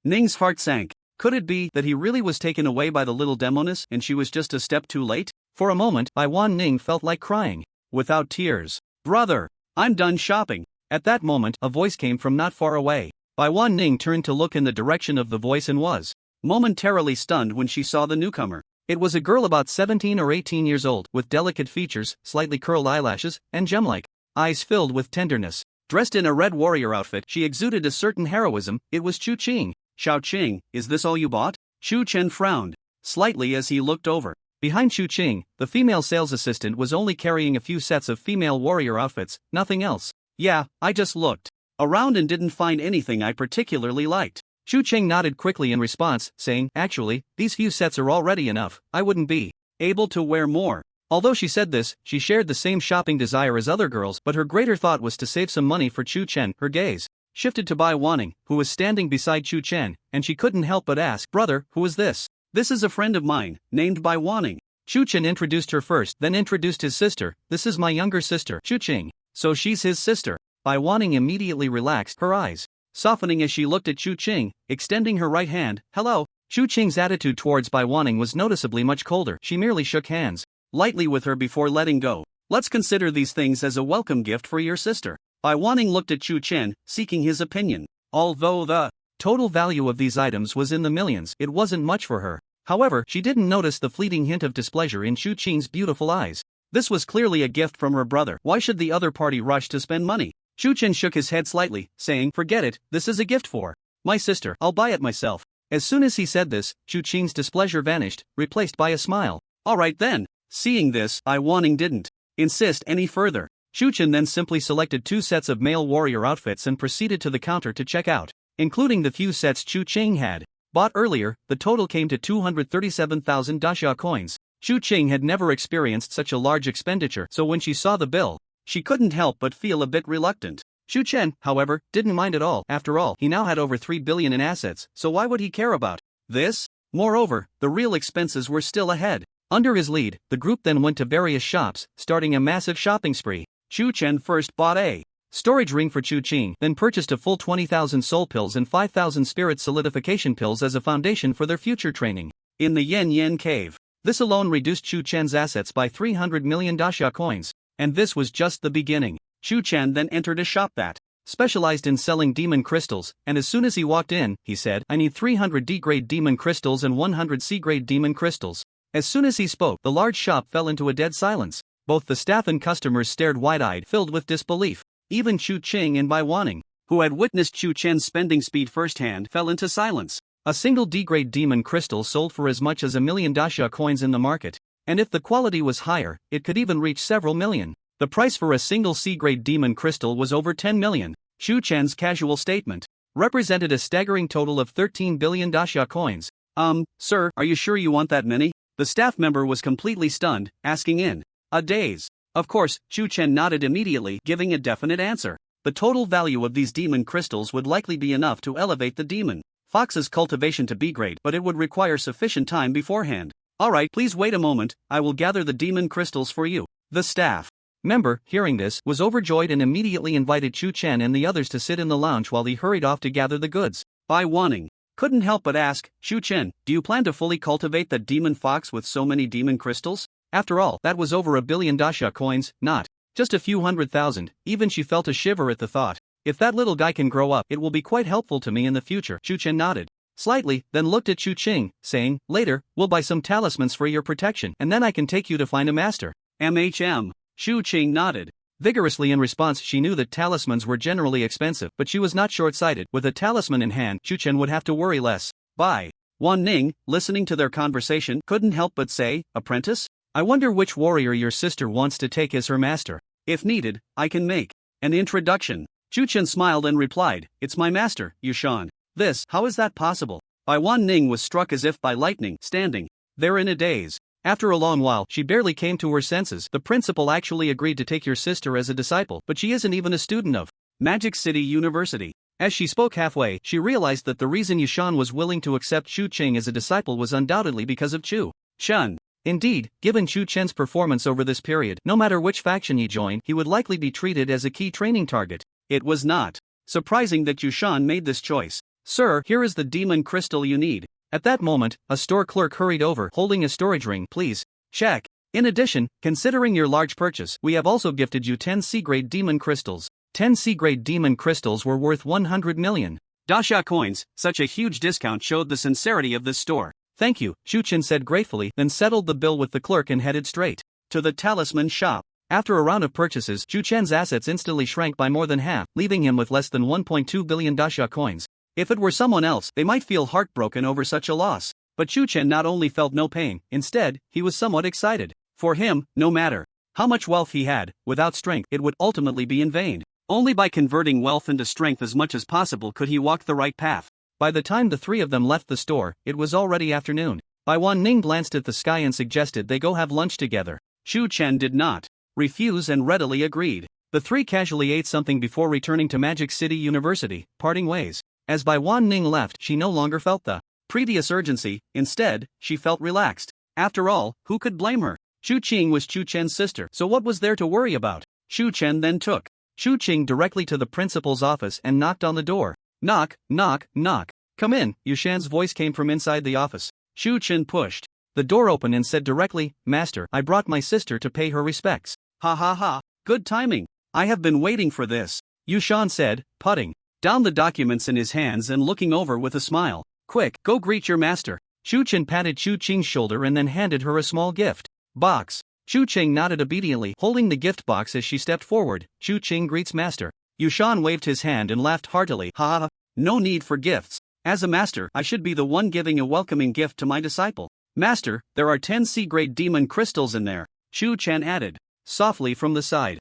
Ning's heart sank. Could it be that he really was taken away by the little demoness and she was just a step too late? For a moment, Ning felt like crying. Without tears. Brother, I'm done shopping. At that moment, a voice came from not far away. Ning turned to look in the direction of the voice and was momentarily stunned when she saw the newcomer. It was a girl about 17 or 18 years old, with delicate features, slightly curled eyelashes, and gem-like eyes filled with tenderness. Dressed in a red warrior outfit, she exuded a certain heroism. It was Chu Ching. Xiao Qing, is this all you bought? Chu Chen frowned slightly as he looked over. Behind Chu Ching, the female sales assistant was only carrying a few sets of female warrior outfits, nothing else. Yeah, I just looked around and didn't find anything I particularly liked. Chu Ching nodded quickly in response, saying, actually, these few sets are already enough, I wouldn't be able to wear more. Although she said this, she shared the same shopping desire as other girls, but her greater thought was to save some money for Chu Chen. Her gaze shifted to Waning, who was standing beside Chu Chen, and she couldn't help but ask, brother, who is this? This is a friend of mine, named Waning. Chu Chen introduced her first, then introduced his sister. This is my younger sister, Chu Ching. So she's his sister. Waning immediately relaxed, her eyes softening as she looked at Chu Ching, extending her right hand. Hello. Chu Ching's attitude towards Waning was noticeably much colder. She merely shook hands lightly with her before letting go. Let's consider these things as a welcome gift for your sister. Waning looked at Chu Chen, seeking his opinion. Although the total value of these items was in the millions, it wasn't much for her. However, she didn't notice the fleeting hint of displeasure in Chu Qing's beautiful eyes. This was clearly a gift from her brother. Why should the other party rush to spend money? Chu Chen shook his head slightly, saying, "Forget it, this is a gift for my sister, I'll buy it myself." As soon as he said this, Chu Qing's displeasure vanished, replaced by a smile. Alright then. Seeing this, Waning didn't insist any further. Chu Chen then simply selected 2 sets of male warrior outfits and proceeded to the counter to check out. Including the few sets Chu Qing had bought earlier, the total came to 237,000 dasha coins. Chu Qing had never experienced such a large expenditure, so when she saw the bill, she couldn't help but feel a bit reluctant. Chu Chen, however, didn't mind at all. After all, he now had over 3 billion in assets, so why would he care about this? Moreover, the real expenses were still ahead. Under his lead, the group then went to various shops, starting a massive shopping spree. Chu Chen first bought a storage ring for Chu Qing, then purchased a full 20,000 soul pills and 5,000 spirit solidification pills as a foundation for their future training. In the Yen Yen cave, this alone reduced Chu Chen's assets by 300 million dasha coins. And this was just the beginning. Chu Chen then entered a shop that specialized in selling demon crystals, and as soon as he walked in, he said, "I need 300 D-grade demon crystals and 100 C-grade demon crystals." As soon as he spoke, the large shop fell into a dead silence. Both the staff and customers stared wide-eyed, filled with disbelief. Even Chu Qing and Waning, who had witnessed Chu Chen's spending speed firsthand, fell into silence. A single D-grade demon crystal sold for as much as 1 million dasha coins in the market, and if the quality was higher, it could even reach several million. The price for a single C-grade demon crystal was over 10 million. Chu Chen's casual statement represented a staggering total of 13 billion dasha coins. Sir, are you sure you want that many? The staff member was completely stunned, asking in a daze. Of course, Chu Chen nodded immediately, giving a definite answer. The total value of these demon crystals would likely be enough to elevate the demon Fox's cultivation to B-grade, but it would require sufficient time beforehand. Alright, please wait a moment, I will gather the demon crystals for you. The staff member, hearing this, was overjoyed and immediately invited Chu Chen and the others to sit in the lounge while he hurried off to gather the goods. Waning couldn't help but ask, "Chu Chen, do you plan to fully cultivate the demon fox with so many demon crystals?" After all, that was over 1 billion dasha coins, not just a few 100,000. Even she felt a shiver at the thought. If that little guy can grow up, it will be quite helpful to me in the future. Chu Chen nodded slightly, then looked at Chu Qing, saying, "Later, we'll buy some talismans for your protection, and then I can take you to find a master." Chu Qing nodded vigorously in response. She knew that talismans were generally expensive, but she was not short-sighted. With a talisman in hand, Chu Chen would have to worry less. Waning, listening to their conversation, couldn't help but say, "Apprentice? I wonder which warrior your sister wants to take as her master. If needed, I can make an introduction." Chu Chen smiled and replied, "It's my master, Yushan." This, how is that possible? Waning was struck as if by lightning, standing there in a daze. After a long while, she barely came to her senses. "The principal actually agreed to take your sister as a disciple, but she isn't even a student of Magic City University." As she spoke halfway, she realized that the reason Yushan was willing to accept Chu Qing as a disciple was undoubtedly because of Chu Chen. Indeed, given Chu Chen's performance over this period, no matter which faction he joined, he would likely be treated as a key training target. It was not surprising that Yushan made this choice. "Sir, here is the demon crystal you need." At that moment, a store clerk hurried over, holding a storage ring. "Please check. In addition, considering your large purchase, we have also gifted you 10 C-grade demon crystals." 10 C-grade demon crystals were worth 100 million dasha coins. Such a huge discount showed the sincerity of this store. "Thank you," Chu Chen said gratefully, then settled the bill with the clerk and headed straight to the talisman shop. After a round of purchases, Chu Chen's assets instantly shrank by more than half, leaving him with less than 1.2 billion dasha coins. If it were someone else, they might feel heartbroken over such a loss. But Chu Chen not only felt no pain, instead, he was somewhat excited. For him, no matter how much wealth he had, without strength, it would ultimately be in vain. Only by converting wealth into strength as much as possible could he walk the right path. By the time the three of them left the store, it was already afternoon. Waning glanced at the sky and suggested they go have lunch together. Chu Chen did not refuse and readily agreed. The three casually ate something before returning to Magic City University, parting ways. As Waning left, she no longer felt the previous urgency. Instead, she felt relaxed. After all, who could blame her? Chu Qing was Chu Chen's sister, so what was there to worry about? Chu Chen then took Chu Qing directly to the principal's office and knocked on the door. "Knock, knock, knock. Come in," Yushan's voice came from inside the office. Chu Chen pushed the door open and said directly, "Master, I brought my sister to pay her respects." "Ha ha ha, good timing. I have been waiting for this," Yushan said, putting down the documents in his hands and looking over with a smile. "Quick, go greet your master." Chu Chen patted Chu Qing's shoulder and then handed her a small gift box. Chu Qing nodded obediently, holding the gift box as she stepped forward. Chu Qing greets master. Yushan waved his hand and laughed heartily. Ha ha, no need for gifts. As a master, I should be the one giving a welcoming gift to my disciple. Master, there are 10 C-grade demon crystals in there, Chu Chen added, softly from the side.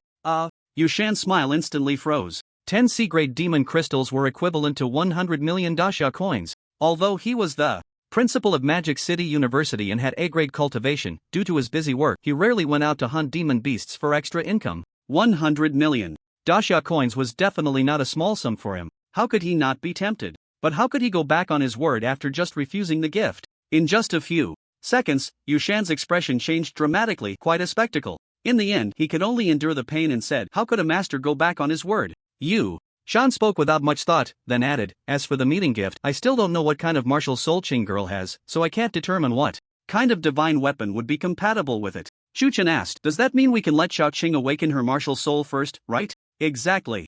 Yushan's smile instantly froze. 10 C-grade demon crystals were equivalent to 100 million dasha coins. Although he was the principal of Magic City University and had A-grade cultivation, due to his busy work, he rarely went out to hunt demon beasts for extra income. 100 million dasha coins was definitely not a small sum for him. How could he not be tempted? But how could he go back on his word after just refusing the gift? In just a few seconds, Yushan's expression changed dramatically, quite a spectacle. In the end, he could only endure the pain and said, how could a master go back on his word? Shan spoke without much thought, then added, as for the meeting gift, I still don't know what kind of martial soul Qing girl has, so I can't determine what kind of divine weapon would be compatible with it. Chu Chen asked, does that mean we can let Xiao Qing awaken her martial soul first, right? Exactly.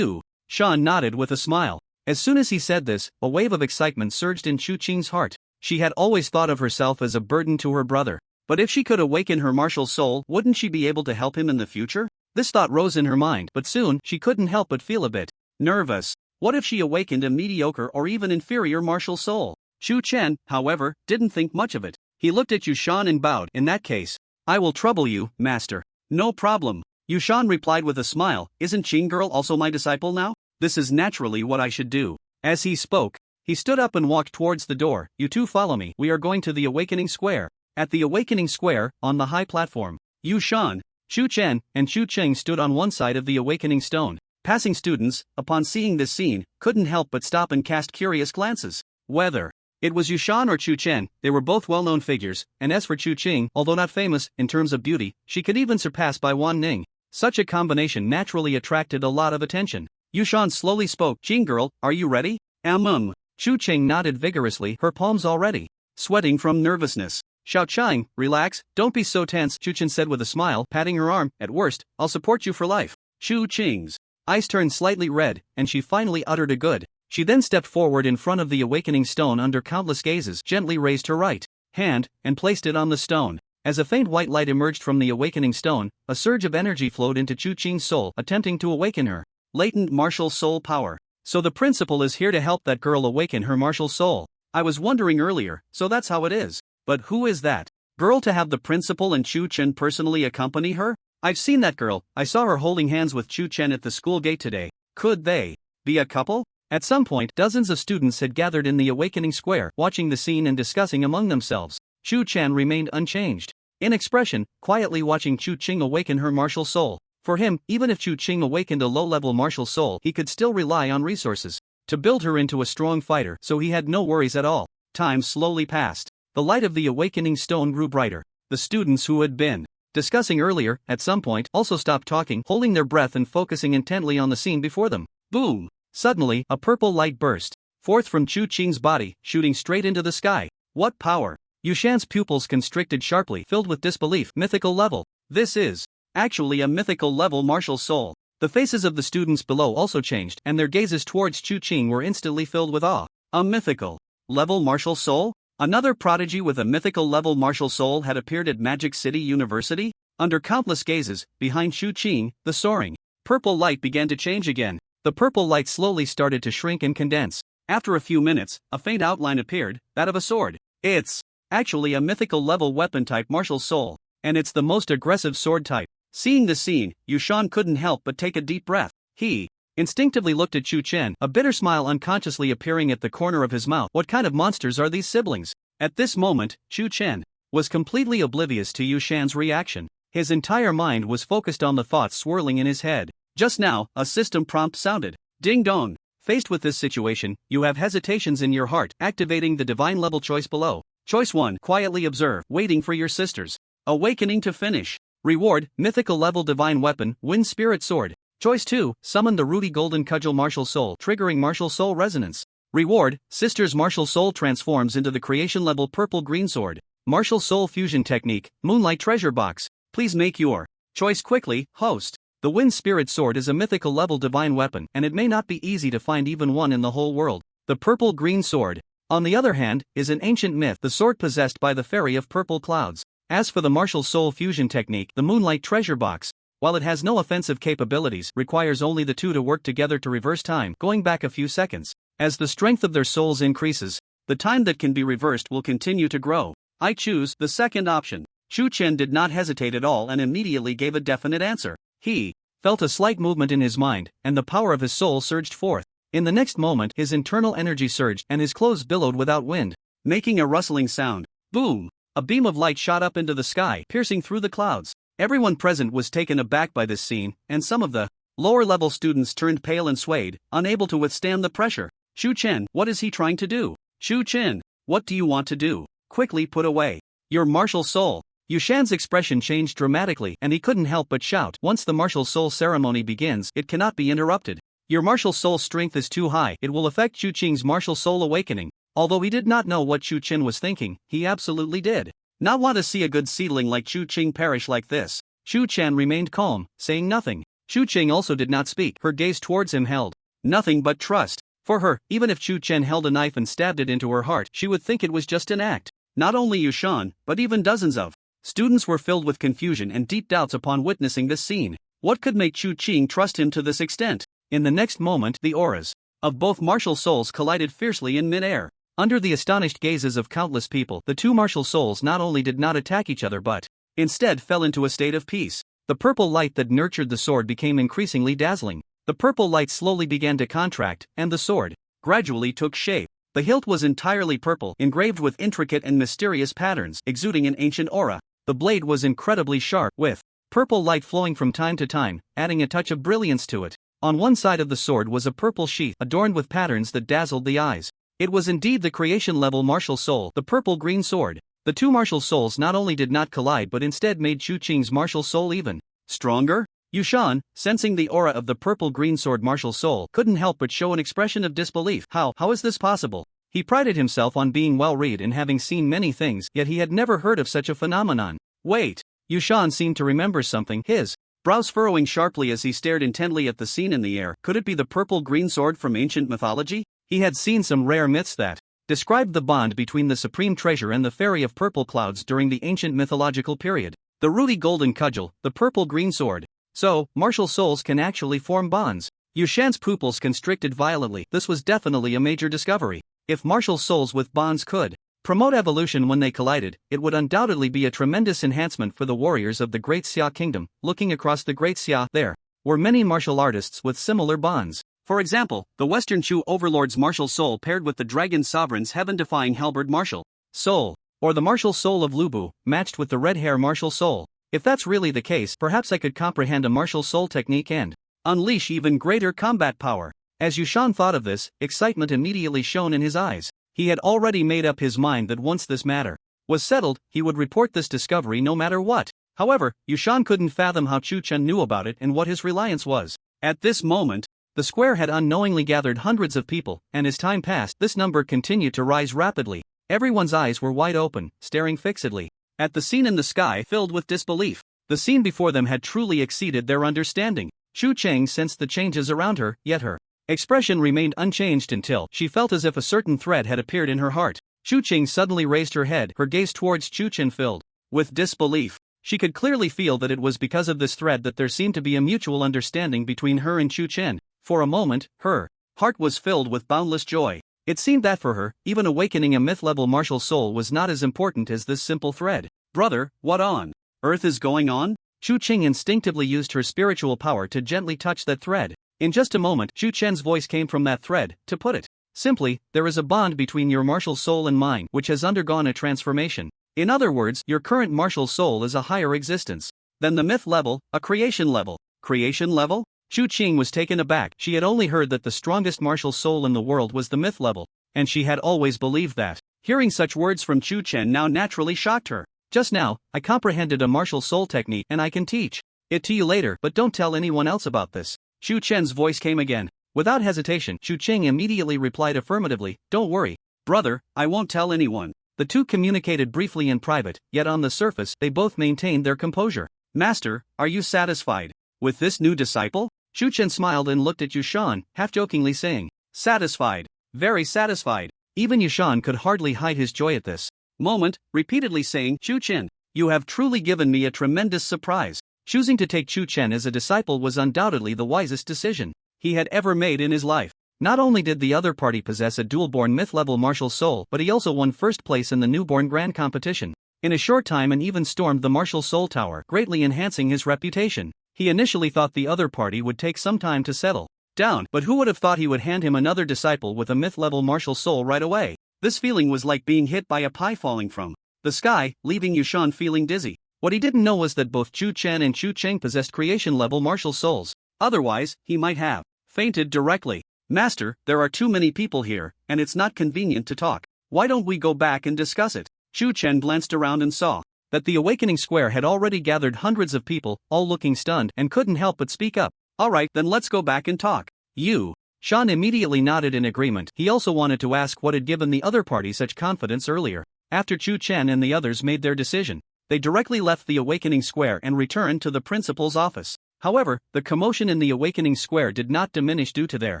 Shan nodded with a smile. As soon as he said this, a wave of excitement surged in Chu Qing's heart. She had always thought of herself as a burden to her brother. But if she could awaken her martial soul, wouldn't she be able to help him in the future? This thought rose in her mind, but soon, she couldn't help but feel a bit nervous. What if she awakened a mediocre or even inferior martial soul? Chu Chen, however, didn't think much of it. He looked at Yushan and bowed. In that case, I will trouble you, master. No problem. Yushan replied with a smile, isn't Qing girl also my disciple now? This is naturally what I should do. As he spoke, he stood up and walked towards the door. You two follow me, we are going to the Awakening Square. At the Awakening Square, on the high platform, Yushan, Chu Chen, and Chu Qing stood on one side of the Awakening Stone. Passing students, upon seeing this scene, couldn't help but stop and cast curious glances. Whether it was Yushan or Chu Chen, they were both well-known figures, and as for Chu Qing, although not famous in terms of beauty, she could even surpass by Waning. Such a combination naturally attracted a lot of attention. Yushan slowly spoke, Qing girl, are you ready? Chu Qing nodded vigorously, her palms already sweating from nervousness. Xiao Qing, relax, don't be so tense, Chu Chen said with a smile, patting her arm. At worst, I'll support you for life. Chu Qing's eyes turned slightly red, and she finally uttered a good. She then stepped forward in front of the Awakening Stone under countless gazes, gently raised her right hand, and placed it on the stone. As a faint white light emerged from the Awakening Stone, a surge of energy flowed into Chu Qing's soul, attempting to awaken her latent martial soul power. So the principal is here to help that girl awaken her martial soul. I was wondering earlier, so that's how it is. But who is that girl to have the principal and Chu Chen personally accompany her? I've seen that girl, I saw her holding hands with Chu Chen at the school gate today. Could they be a couple? At some point, dozens of students had gathered in the Awakening Square, watching the scene and discussing among themselves. Chu Chen remained unchanged in expression, quietly watching Chu Qing awaken her martial soul. For him, even if Chu Qing awakened a low-level martial soul, he could still rely on resources to build her into a strong fighter, so he had no worries at all. Time slowly passed. The light of the Awakening Stone grew brighter. The students who had been discussing earlier, at some point, also stopped talking, holding their breath and focusing intently on the scene before them. Boom! Suddenly, a purple light burst forth from Chu Qing's body, shooting straight into the sky. What power! Yushan's pupils constricted sharply, filled with disbelief. Mythical level. This is actually a mythical level martial soul. The faces of the students below also changed, and their gazes towards Chu Qing were instantly filled with awe. A mythical level martial soul? Another prodigy with a mythical level martial soul had appeared at Magic City University? Under countless gazes, behind Chu Qing, the soaring purple light began to change again. The purple light slowly started to shrink and condense. After a few minutes, a faint outline appeared, that of a sword. It's actually a mythical level weapon type martial soul, and it's the most aggressive sword type. Seeing the scene, Yushan couldn't help but take a deep breath. He instinctively looked at Chu Chen, a bitter smile unconsciously appearing at the corner of his mouth. What kind of monsters are these siblings? At this moment, Chu Chen was completely oblivious to Yushan's reaction. His entire mind was focused on the thoughts swirling in his head. Just now, a system prompt sounded. Ding dong. Faced with this situation, you have hesitations in your heart, activating the divine level choice below. Choice 1, quietly observe, waiting for your sisters. Awakening to finish. Reward, mythical level divine weapon, wind spirit sword. Choice 2, summon the Rudy Golden Cudgel martial soul, triggering martial soul resonance. Reward, sister's martial soul transforms into the creation level purple green sword. Martial soul fusion technique, moonlight treasure box. Please make your choice quickly, host. The wind spirit sword is a mythical level divine weapon, and it may not be easy to find even one in the whole world. The purple green sword on the other hand, is an ancient myth, the sword possessed by the fairy of purple clouds. As for the martial soul fusion technique, the Moonlight Treasure Box, while it has no offensive capabilities, requires only the two to work together to reverse time, going back a few seconds. As the strength of their souls increases, the time that can be reversed will continue to grow. I choose the second option. Chu Chen did not hesitate at all and immediately gave a definite answer. He felt a slight movement in his mind, and the power of his soul surged forth. In the next moment, his internal energy surged and his clothes billowed without wind, making a rustling sound. Boom! A beam of light shot up into the sky, piercing through the clouds. Everyone present was taken aback by this scene, and some of the lower-level students turned pale and swayed, unable to withstand the pressure. Chu Chen, what is he trying to do? Chu Chen, what do you want to do? Quickly put away your martial soul. Yushan's expression changed dramatically, and he couldn't help but shout. Once the martial soul ceremony begins, it cannot be interrupted. Your martial soul strength is too high, it will affect Chu Qing's martial soul awakening. Although he did not know what Chu Chen was thinking, he absolutely did not want to see a good seedling like Chu Qing perish like this. Chu Chen remained calm, saying nothing. Chu Qing also did not speak, her gaze towards him held nothing but trust. For her, even if Chu Chen held a knife and stabbed it into her heart, she would think it was just an act. Not only Yushan, but even dozens of students were filled with confusion and deep doubts upon witnessing this scene. What could make Chu Qing trust him to this extent? In the next moment, the auras of both martial souls collided fiercely in mid-air. Under the astonished gazes of countless people, the two martial souls not only did not attack each other but instead fell into a state of peace. The purple light that nurtured the sword became increasingly dazzling. The purple light slowly began to contract, and the sword gradually took shape. The hilt was entirely purple, engraved with intricate and mysterious patterns, exuding an ancient aura. The blade was incredibly sharp, with purple light flowing from time to time, adding a touch of brilliance to it. On one side of the sword was a purple sheath adorned with patterns that dazzled the eyes. It was indeed the creation-level martial soul, the purple-green sword. The two martial souls not only did not collide but instead made Chu Qing's martial soul even stronger. Yushan, sensing the aura of the purple-green sword martial soul, couldn't help but show an expression of disbelief. How is this possible? He prided himself on being well-read and having seen many things, yet he had never heard of such a phenomenon. Wait! Yushan seemed to remember something, his brows furrowing sharply as he stared intently at the scene in the air. Could it be the purple-green sword from ancient mythology? He had seen some rare myths that described the bond between the supreme treasure and the fairy of purple clouds during the ancient mythological period. The ruby golden cudgel, the purple-green sword. So, martial souls can actually form bonds. Yushan's pupils constricted violently. This was definitely a major discovery. If martial souls with bonds could promote evolution when they collided, it would undoubtedly be a tremendous enhancement for the warriors of the Great Xia Kingdom. Looking across the Great Xia, there were many martial artists with similar bonds. For example, the Western Chu Overlord's martial soul paired with the Dragon Sovereign's heaven-defying halberd martial soul, or the martial soul of Lubu, matched with the red hair martial soul. If that's really the case, perhaps I could comprehend a martial soul technique and unleash even greater combat power. As Yushan thought of this, excitement immediately shone in his eyes. He had already made up his mind that once this matter was settled, he would report this discovery no matter what. However, Yushan couldn't fathom how Chu Chen knew about it and what his reliance was. At this moment, the square had unknowingly gathered hundreds of people, and as time passed, this number continued to rise rapidly. Everyone's eyes were wide open, staring fixedly at the scene in the sky, filled with disbelief. The scene before them had truly exceeded their understanding. Chu Cheng sensed the changes around her, yet her expression remained unchanged until she felt as if a certain thread had appeared in her heart. Chu Cheng suddenly raised her head, her gaze towards Chu Chen filled with disbelief. She could clearly feel that it was because of this thread that there seemed to be a mutual understanding between her and Chu Chen. For a moment, her heart was filled with boundless joy. It seemed that for her, even awakening a myth-level martial soul was not as important as this simple thread. Brother, what on earth is going on? Chu Qing instinctively used her spiritual power to gently touch that thread. In just a moment, Chu Chen's voice came from that thread. To put it simply, there is a bond between your martial soul and mine, which has undergone a transformation. In other words, your current martial soul is a higher existence than the myth level, a creation level. Creation level? Chu Qing was taken aback. She had only heard that the strongest martial soul in the world was the myth level, and she had always believed that. Hearing such words from Chu Chen now naturally shocked her. Just now, I comprehended a martial soul technique and I can teach it to you later, but don't tell anyone else about this. Chu Chen's voice came again. Without hesitation, Chu Qing immediately replied affirmatively, don't worry, brother, I won't tell anyone. The two communicated briefly in private, yet on the surface, they both maintained their composure. Master, are you satisfied with this new disciple? Chu Chen smiled and looked at Yushan, half-jokingly saying, satisfied, very satisfied. Even Yushan could hardly hide his joy at this moment, repeatedly saying, Chu Chen, you have truly given me a tremendous surprise. Choosing to take Chu Chen as a disciple was undoubtedly the wisest decision he had ever made in his life. Not only did the other party possess a dual-born myth-level martial soul, but he also won first place in the newborn grand competition. In a short time and even stormed the martial soul tower, greatly enhancing his reputation. He initially thought the other party would take some time to settle down, but who would have thought he would hand him another disciple with a myth-level martial soul right away? This feeling was like being hit by a pie falling from the sky, leaving Yushan feeling dizzy. What he didn't know was that both Chu Chen and Chu Cheng possessed creation-level martial souls. Otherwise, he might have fainted directly. Master, there are too many people here, and it's not convenient to talk. Why don't we go back and discuss it? Chu Chen glanced around and saw that the awakening square had already gathered hundreds of people, all looking stunned, and couldn't help but speak up. Alright, then let's go back and talk. You. Shan immediately nodded in agreement. He also wanted to ask what had given the other party such confidence earlier. After Chu Chen and the others made their decision, they directly left the awakening square and returned to the principal's office. However, the commotion in the awakening square did not diminish due to their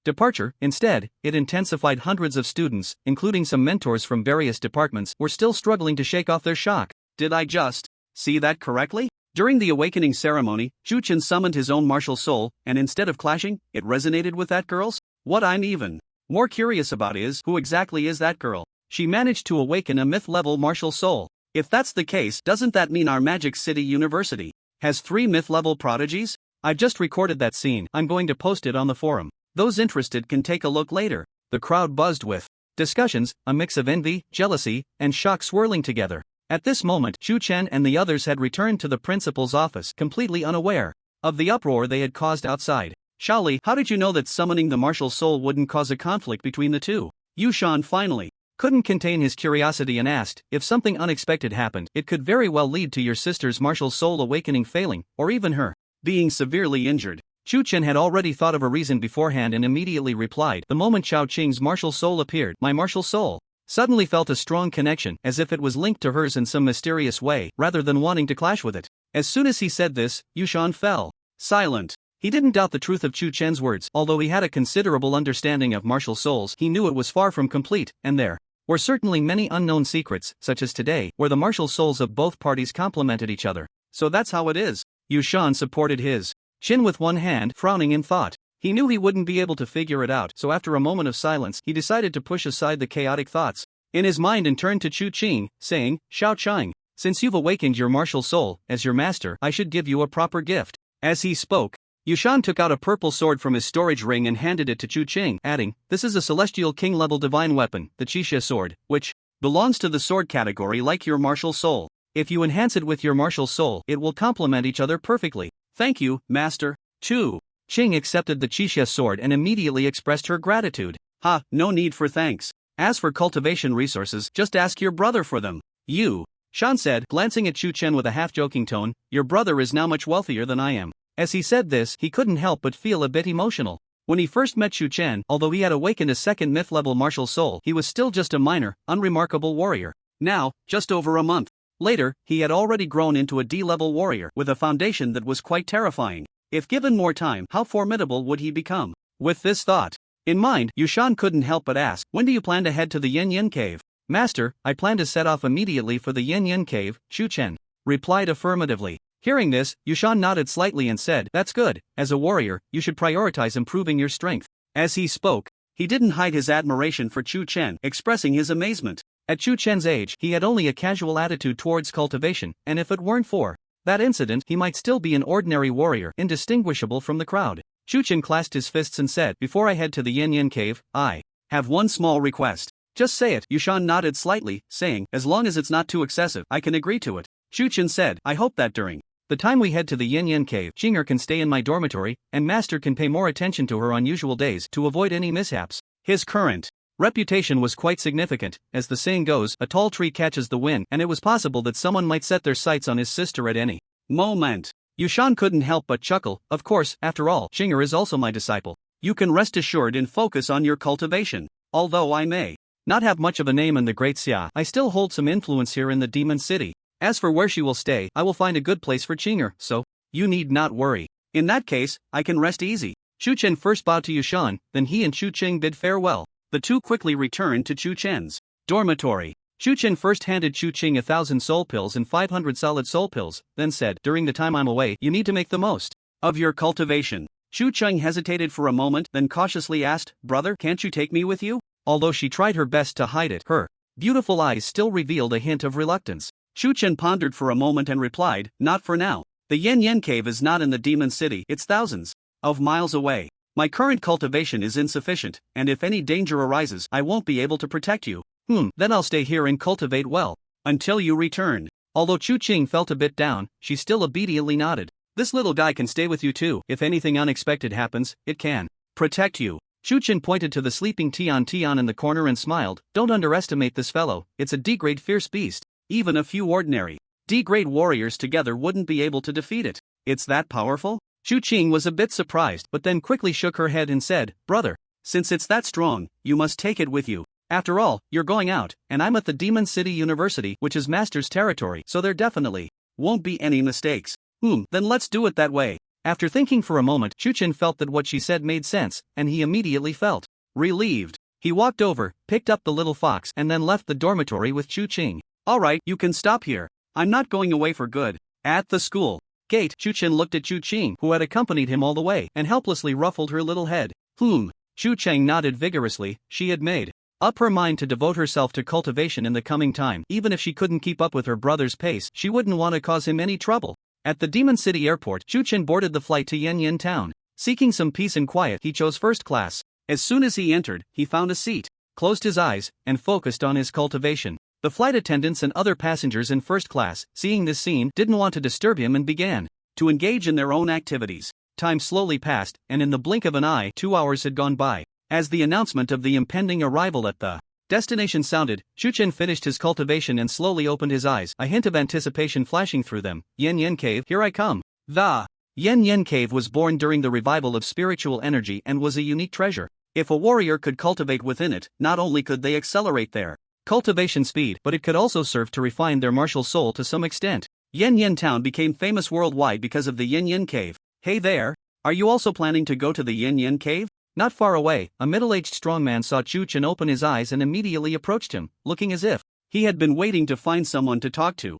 departure. Instead, it intensified. Hundreds of students, including some mentors from various departments, were still struggling to shake off their shock. Did I just see that correctly? During the awakening ceremony, Chu Chen summoned his own martial soul, and instead of clashing, it resonated with that girl's? What I'm even more curious about is, who exactly is that girl? She managed to awaken a myth-level martial soul. If that's the case, doesn't that mean our Magic City University has 3 myth-level prodigies? I've just recorded that scene. I'm going to post it on the forum. Those interested can take a look later. The crowd buzzed with discussions, a mix of envy, jealousy, and shock swirling together. At this moment, Chu Chen and the others had returned to the principal's office, completely unaware of the uproar they had caused outside. Shaoli, how did you know that summoning the martial soul wouldn't cause a conflict between the two? Yushan finally couldn't contain his curiosity and asked, if something unexpected happened, it could very well lead to your sister's martial soul awakening failing, or even her being severely injured. Chu Chen had already thought of a reason beforehand and immediately replied, the moment Xiao Qing's martial soul appeared, my martial soul suddenly felt a strong connection, as if it was linked to hers in some mysterious way, rather than wanting to clash with it. As soon as he said this, Yushan fell silent. He didn't doubt the truth of Chu Chen's words. Although he had a considerable understanding of martial souls, he knew it was far from complete, and there were certainly many unknown secrets, such as today, where the martial souls of both parties complemented each other. So that's how it is. Yushan supported his chin with one hand, frowning in thought. He knew he wouldn't be able to figure it out, so after a moment of silence, he decided to push aside the chaotic thoughts in his mind and turned to Chu Qing, saying, Xiao Qing, since you've awakened your martial soul, as your master, I should give you a proper gift. As he spoke, Yushan took out a purple sword from his storage ring and handed it to Chu Qing, adding, this is a celestial king-level divine weapon, the Qixia sword, which belongs to the sword category like your martial soul. If you enhance it with your martial soul, it will complement each other perfectly. Thank you, master. Chu Qing accepted the Qixia sword and immediately expressed her gratitude. Ha, no need for thanks. As for cultivation resources, just ask your brother for them. You, Shan said, glancing at Chu Chen with a half-joking tone, your brother is now much wealthier than I am. As he said this, he couldn't help but feel a bit emotional. When he first met Chu Chen, although he had awakened a second myth-level martial soul, he was still just a minor, unremarkable warrior. Now, just over a month later, he had already grown into a D-level warrior with a foundation that was quite terrifying. If given more time, how formidable would he become? With this thought in mind, Yushan couldn't help but ask, when do you plan to head to the Yin Yin Cave? Master, I plan to set off immediately for the Yin Yin Cave, Chu Chen replied affirmatively. Hearing this, Yushan nodded slightly and said, that's good, as a warrior, you should prioritize improving your strength. As he spoke, he didn't hide his admiration for Chu Chen, expressing his amazement. At Chu Chen's age, he had only a casual attitude towards cultivation, and if it weren't for that incident, he might still be an ordinary warrior, indistinguishable from the crowd. Chu Chen clasped his fists and said, before I head to the Yin Yin Cave, I have one small request. Just say it. Yushan nodded slightly, saying, as long as it's not too excessive, I can agree to it. Chu Chen said, I hope that during the time we head to the Yin Yin Cave, Qinger can stay in my dormitory, and Master can pay more attention to her on usual days to avoid any mishaps. His current reputation was quite significant. As the saying goes, a tall tree catches the wind, and it was possible that someone might set their sights on his sister at any moment. Yushan couldn't help but chuckle. Of course, after all, Qinger is also my disciple. You can rest assured and focus on your cultivation. Although I may not have much of a name in the Great Xia, I still hold some influence here in the Demon City. As for where she will stay, I will find a good place for Qinger, so you need not worry. In that case, I can rest easy. Chu Chen first bowed to Yushan, then he and Chu Qing bid farewell. The two quickly returned to Chu Chen's dormitory. Chu Chen first handed Chu Qing 1,000 soul pills and 500 solid soul pills, then said, "During the time I'm away, you need to make the most of your cultivation." Chu Cheng hesitated for a moment, then cautiously asked, "Brother, can't you take me with you?" Although she tried her best to hide it, her beautiful eyes still revealed a hint of reluctance. Chu Chen pondered for a moment and replied, "Not for now. The Yen Yen Cave is not in the Demon City, it's thousands of miles away. My current cultivation is insufficient, and if any danger arises, I won't be able to protect you. Then I'll stay here and cultivate well until you return." Although Chu Qing felt a bit down, she still obediently nodded. "This little guy can stay with you too. If anything unexpected happens, it can protect you." Chu Chen pointed to the sleeping Tion Tion in the corner and smiled. "Don't underestimate this fellow, it's a D-grade fierce beast. Even a few ordinary D-grade warriors together wouldn't be able to defeat it." "It's that powerful?" Chu Qing was a bit surprised, but then quickly shook her head and said, "Brother, since it's that strong, you must take it with you. After all, you're going out, and I'm at the Demon City University, which is Master's territory, so there definitely won't be any mistakes." Then let's do it that way." After thinking for a moment, Chu Chen felt that what she said made sense, and he immediately felt relieved. He walked over, picked up the little fox, and then left the dormitory with Chu Qing. "Alright, you can stop here. I'm not going away for good." At the school gate, Chu Chen looked at Chu Qing, who had accompanied him all the way, and helplessly ruffled her little head. Chu Cheng nodded vigorously. She had made up her mind to devote herself to cultivation in the coming time. Even if she couldn't keep up with her brother's pace, she wouldn't want to cause him any trouble. At the Demon City Airport, Chu Chen boarded the flight to Yen Yen Town. Seeking some peace and quiet, he chose first class. As soon as he entered, he found a seat, closed his eyes, and focused on his cultivation. The flight attendants and other passengers in first class, seeing this scene, didn't want to disturb him and began to engage in their own activities. Time slowly passed, and in the blink of an eye, 2 hours had gone by. As the announcement of the impending arrival at the destination sounded, Chu Chen finished his cultivation and slowly opened his eyes, a hint of anticipation flashing through them. Yen Yen Cave, here I come. The Yen Yen Cave was born during the revival of spiritual energy and was a unique treasure. If a warrior could cultivate within it, not only could they accelerate their cultivation speed, but it could also serve to refine their martial soul to some extent. Yen Yen Town became famous worldwide because of the Yen Yen Cave. "Hey there, are you also planning to go to the Yen Yen Cave?" Not far away, a middle-aged strongman saw Chu Chen open his eyes and immediately approached him, looking as if he had been waiting to find someone to talk to.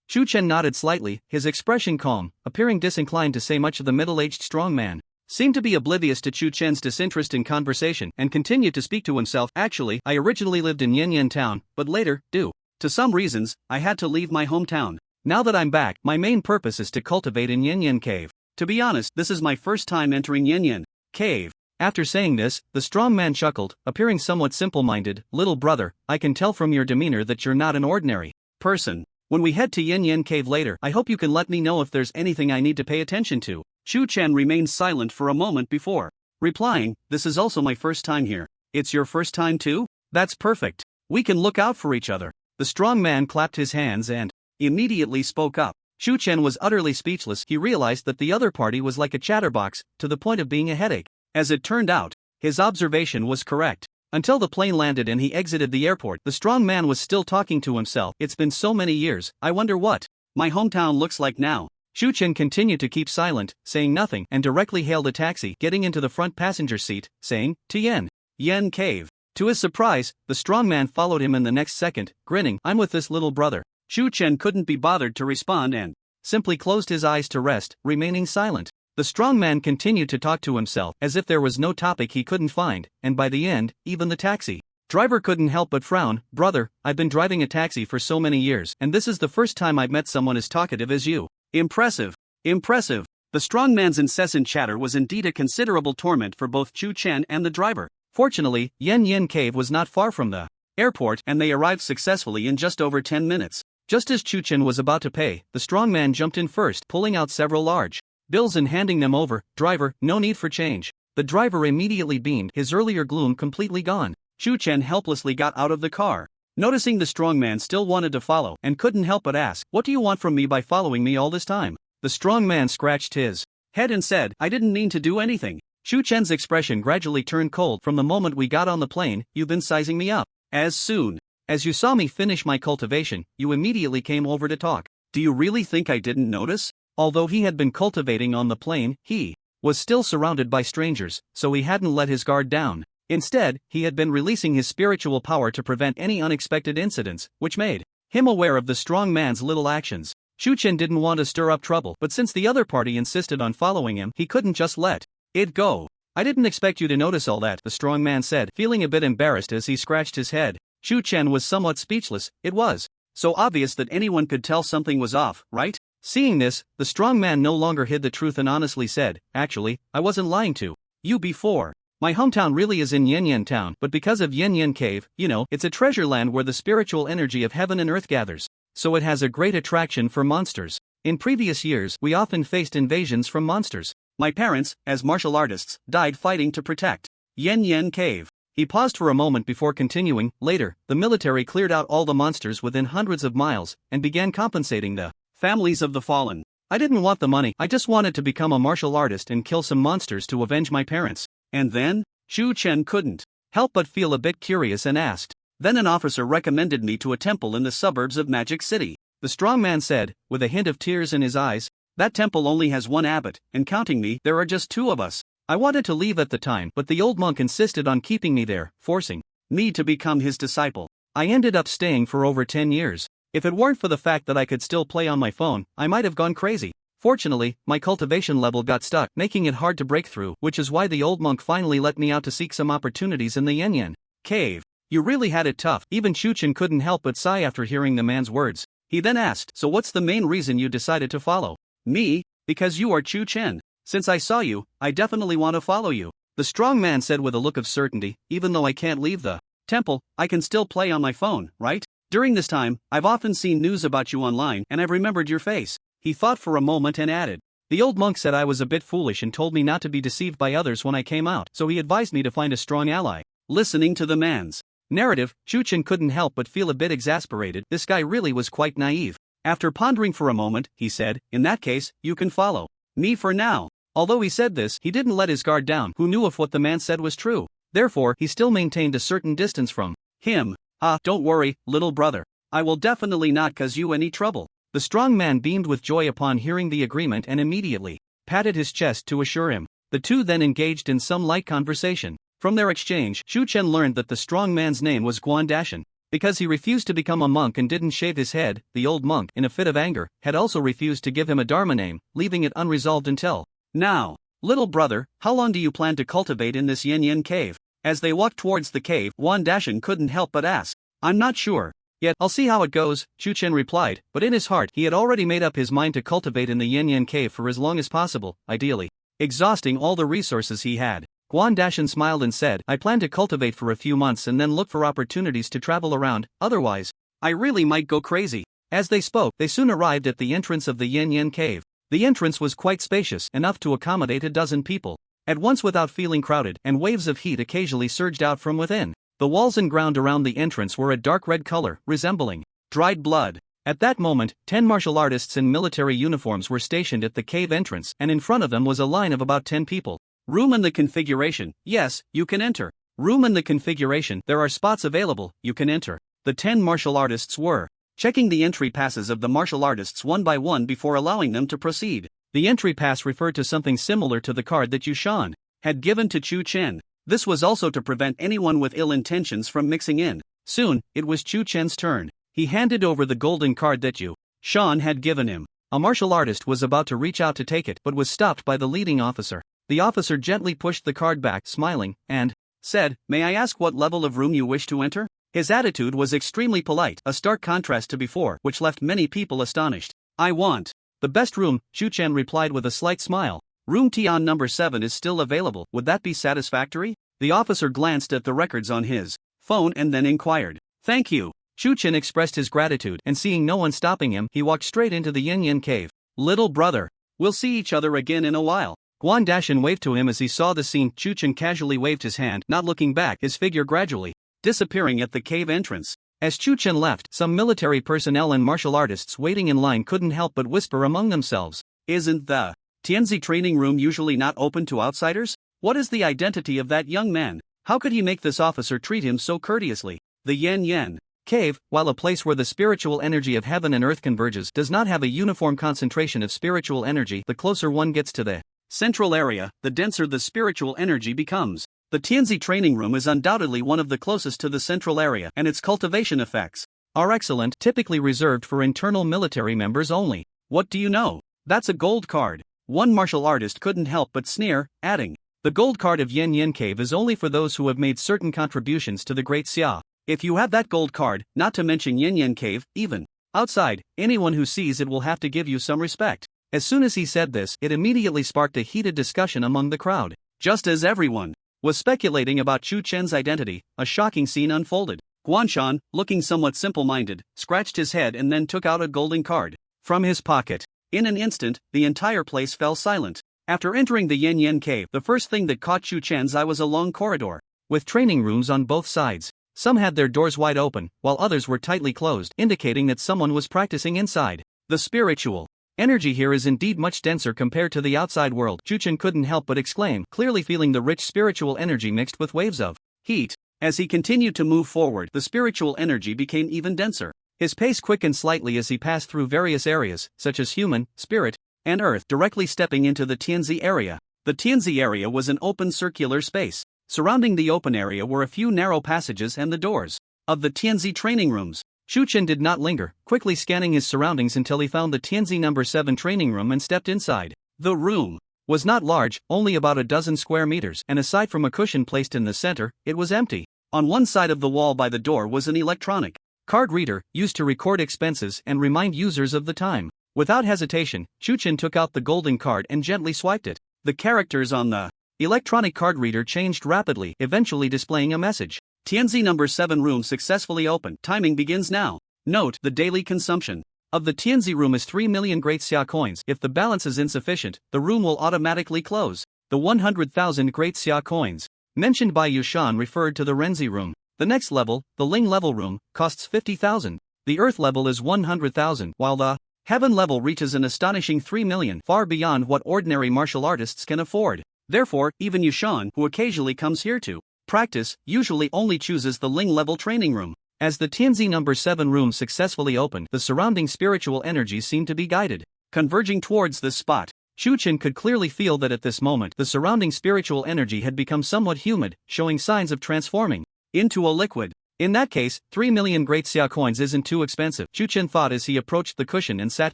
Chu Chen nodded slightly, his expression calm, appearing disinclined to say much. Of the middle-aged strongman seemed to be oblivious to Chu Chen's disinterest in conversation and continued to speak to himself. "Actually, I originally lived in Yen Yen Town, but later, due to some reasons, I had to leave my hometown. Now that I'm back, my main purpose is to cultivate in Yen Yen Cave. To be honest, this is my first time entering Yen Yen Cave." After saying this, the strong man chuckled, appearing somewhat simple-minded. "Little brother, I can tell from your demeanor that you're not an ordinary person. When we head to Yen Yen Cave later, I hope you can let me know if there's anything I need to pay attention to." Chu Chen remained silent for a moment before replying, "This is also my first time here." "It's your first time too? That's perfect. We can look out for each other." The strong man clapped his hands and immediately spoke up. Chu Chen was utterly speechless. He realized that the other party was like a chatterbox, to the point of being a headache. As it turned out, his observation was correct. Until the plane landed and he exited the airport, the strong man was still talking to himself. "It's been so many years, I wonder what my hometown looks like now." Chu Chen continued to keep silent, saying nothing, and directly hailed a taxi, getting into the front passenger seat, saying, "Yen Yen Cave." To his surprise, the strong man followed him in the next second, grinning, "I'm with this little brother." Chu Chen couldn't be bothered to respond and simply closed his eyes to rest, remaining silent. The strong man continued to talk to himself, as if there was no topic he couldn't find, and by the end, even the taxi driver couldn't help but frown. "Brother, I've been driving a taxi for so many years, and this is the first time I've met someone as talkative as you." "Impressive. Impressive." The strong man's incessant chatter was indeed a considerable torment for both Chu Chen and the driver. Fortunately, Yen Yen Cave was not far from the airport, and they arrived successfully in just over 10 minutes. Just as Chu Chen was about to pay, the strong man jumped in first, pulling out several large bills and handing them over. "Driver, no need for change." The driver immediately beamed, his earlier gloom completely gone. Chu Chen helplessly got out of the car, noticing the strong man still wanted to follow, and couldn't help but ask, "What do you want from me by following me all this time?" The strong man scratched his head and said, "I didn't mean to do anything." Chu Chen's expression gradually turned cold. "From the moment we got on the plane, you've been sizing me up. As soon as you saw me finish my cultivation, you immediately came over to talk. Do you really think I didn't notice?" Although he had been cultivating on the plane, he was still surrounded by strangers, so he hadn't let his guard down. Instead, he had been releasing his spiritual power to prevent any unexpected incidents, which made him aware of the strong man's little actions. Chen didn't want to stir up trouble, but since the other party insisted on following him, he couldn't just let it go. I didn't expect you to notice all that, the strong man said, feeling a bit embarrassed as he scratched his head. Chen was somewhat speechless. It was so obvious that anyone could tell something was off, right? Seeing this, the strong man no longer hid the truth and honestly said, actually, I wasn't lying to you before. My hometown really is in Yin Yin Town, but because of Yin Yin Cave, it's a treasure land where the spiritual energy of heaven and earth gathers, so it has a great attraction for monsters. In previous years, we often faced invasions from monsters. My parents, as martial artists, died fighting to protect Yin Yin Cave. He paused for a moment before continuing. Later, the military cleared out all the monsters within hundreds of miles and began compensating the families of the fallen. I didn't want the money, I just wanted to become a martial artist and kill some monsters to avenge my parents. And then? Chen couldn't help but feel a bit curious and asked. Then an officer recommended me to a temple in the suburbs of Magic City. The strong man said, with a hint of tears in his eyes. That temple only has one abbot, and counting me, there are just 2 of us. I wanted to leave at the time, but the old monk insisted on keeping me there, forcing me to become his disciple. I ended up staying for over 10 years. If it weren't for the fact that I could still play on my phone, I might have gone crazy. Fortunately, my cultivation level got stuck, making it hard to break through, which is why the old monk finally let me out to seek some opportunities in the Yin Yin Cave. You really had it tough. Even Chen couldn't help but sigh after hearing the man's words. He then asked, so what's the main reason you decided to follow me? Because you are Chen. Since I saw you, I definitely want to follow you. The strong man said with a look of certainty, even though I can't leave the temple, I can still play on my phone, right? During this time, I've often seen news about you online and I've remembered your face. He thought for a moment and added. The old monk said I was a bit foolish and told me not to be deceived by others when I came out, so he advised me to find a strong ally. Listening to the man's narrative, Chen couldn't help but feel a bit exasperated. This guy really was quite naive. After pondering for a moment, he said, in that case, you can follow me for now. Although he said this, he didn't let his guard down, who knew if what the man said was true. Therefore, he still maintained a certain distance from him. Don't worry, little brother. I will definitely not cause you any trouble. The strong man beamed with joy upon hearing the agreement and immediately patted his chest to assure him. The two then engaged in some light conversation. From their exchange, Chen learned that the strong man's name was Dashin. Because he refused to become a monk and didn't shave his head, the old monk, in a fit of anger, had also refused to give him a dharma name, leaving it unresolved until now. Little brother, how long do you plan to cultivate in this Yin Yin Cave? As they walked towards the cave, Dashin couldn't help but ask. I'm not sure. Yet, I'll see how it goes, Chen replied, but in his heart he had already made up his mind to cultivate in the Yin Yin Cave for as long as possible, ideally exhausting all the resources he had. Dashin smiled and said, I plan to cultivate for a few months and then look for opportunities to travel around, otherwise, I really might go crazy. As they spoke, they soon arrived at the entrance of the Yin Yin Cave. The entrance was quite spacious, enough to accommodate a dozen people at once without feeling crowded, and waves of heat occasionally surged out from within. The walls and ground around the entrance were a dark red color, resembling dried blood. At that moment, 10 martial artists in military uniforms were stationed at the cave entrance, and in front of them was a line of about 10 people. Room in the configuration. Yes, you can enter. Room in the configuration. There are spots available, you can enter. The 10 martial artists were checking the entry passes of the martial artists one by one before allowing them to proceed. The entry pass referred to something similar to the card that Chen had given to Chen. This was also to prevent anyone with ill intentions from mixing in. Soon, it was Chen's turn. He handed over the golden card that Chen had given him. A martial artist was about to reach out to take it but was stopped by the leading officer. The officer gently pushed the card back, smiling, and said, May I ask what level of room you wish to enter? His attitude was extremely polite, a stark contrast to before, which left many people astonished. I want the best room, Chen replied with a slight smile. Room Tion number 7 is still available, would that be satisfactory? The officer glanced at the records on his phone and then inquired. Thank you. Chen expressed his gratitude, and seeing no one stopping him, he walked straight into the Yin Yin Cave. Little brother. We'll see each other again in a while. Dashin waved to him as he saw the scene. Chen casually waved his hand, not looking back, his figure gradually disappearing at the cave entrance. As Chen left, some military personnel and martial artists waiting in line couldn't help but whisper among themselves. Isn't the Tianzi training room usually not open to outsiders? What is the identity of that young man? How could he make this officer treat him so courteously? The Yin Yin Cave, while a place where the spiritual energy of heaven and earth converges, does not have a uniform concentration of spiritual energy. The closer one gets to the central area, the denser the spiritual energy becomes. The Tianzi training room is undoubtedly one of the closest to the central area, and its cultivation effects are excellent, typically reserved for internal military members only. What do you know? That's a gold card. One martial artist couldn't help but sneer, adding, the gold card of Yen Yen Cave is only for those who have made certain contributions to the Great Xia. If you have that gold card, not to mention Yen Yen Cave, even outside, anyone who sees it will have to give you some respect. As soon as he said this, it immediately sparked a heated discussion among the crowd. Just as everyone was speculating about Chu Chen's identity, a shocking scene unfolded. Guanshan, looking somewhat simple-minded, scratched his head and then took out a golden card from his pocket. In an instant, the entire place fell silent. After entering the Yen Yen Cave, the first thing that caught Chu Chen's eye was a long corridor with training rooms on both sides. Some had their doors wide open, while others were tightly closed, indicating that someone was practicing inside. The spiritual energy here is indeed much denser compared to the outside world, Chu Chen couldn't help but exclaim, clearly feeling the rich spiritual energy mixed with waves of heat. As he continued to move forward, the spiritual energy became even denser. His pace quickened slightly as he passed through various areas, such as human, spirit, and earth, directly stepping into the Tianzi area. The Tianzi area was an open circular space. Surrounding the open area were a few narrow passages and the doors of the Tianzi training rooms. Chu Chen did not linger, quickly scanning his surroundings until he found the Tianzi No. 7 training room and stepped inside. The room was not large, only about a dozen square meters, and aside from a cushion placed in the center, it was empty. On one side of the wall by the door was an electronic card reader, used to record expenses and remind users of the time. Without hesitation, Chu Chen took out the golden card and gently swiped it. The characters on the electronic card reader changed rapidly, eventually displaying a message. Tianzi No. 7 room successfully opened. Timing begins now. Note, the daily consumption of the Tianzi room is 3 million Great Xia coins. If the balance is insufficient, the room will automatically close. The 100,000 Great Xia coins mentioned by Yushan referred to the Renzi room. The next level, the Ling level room, costs 50,000. The Earth level is 100,000, while the Heaven level reaches an astonishing 3 million, far beyond what ordinary martial artists can afford. Therefore, even Yushan, who occasionally comes here to practice, usually only chooses the Ling level training room. As the Tianzi No. 7 room successfully opened, the surrounding spiritual energies seemed to be guided, converging towards this spot. Chu Chen could clearly feel that at this moment the surrounding spiritual energy had become somewhat humid, showing signs of transforming into a liquid. In that case, 3 million Great Xia coins isn't too expensive, Chu Chen thought as he approached the cushion and sat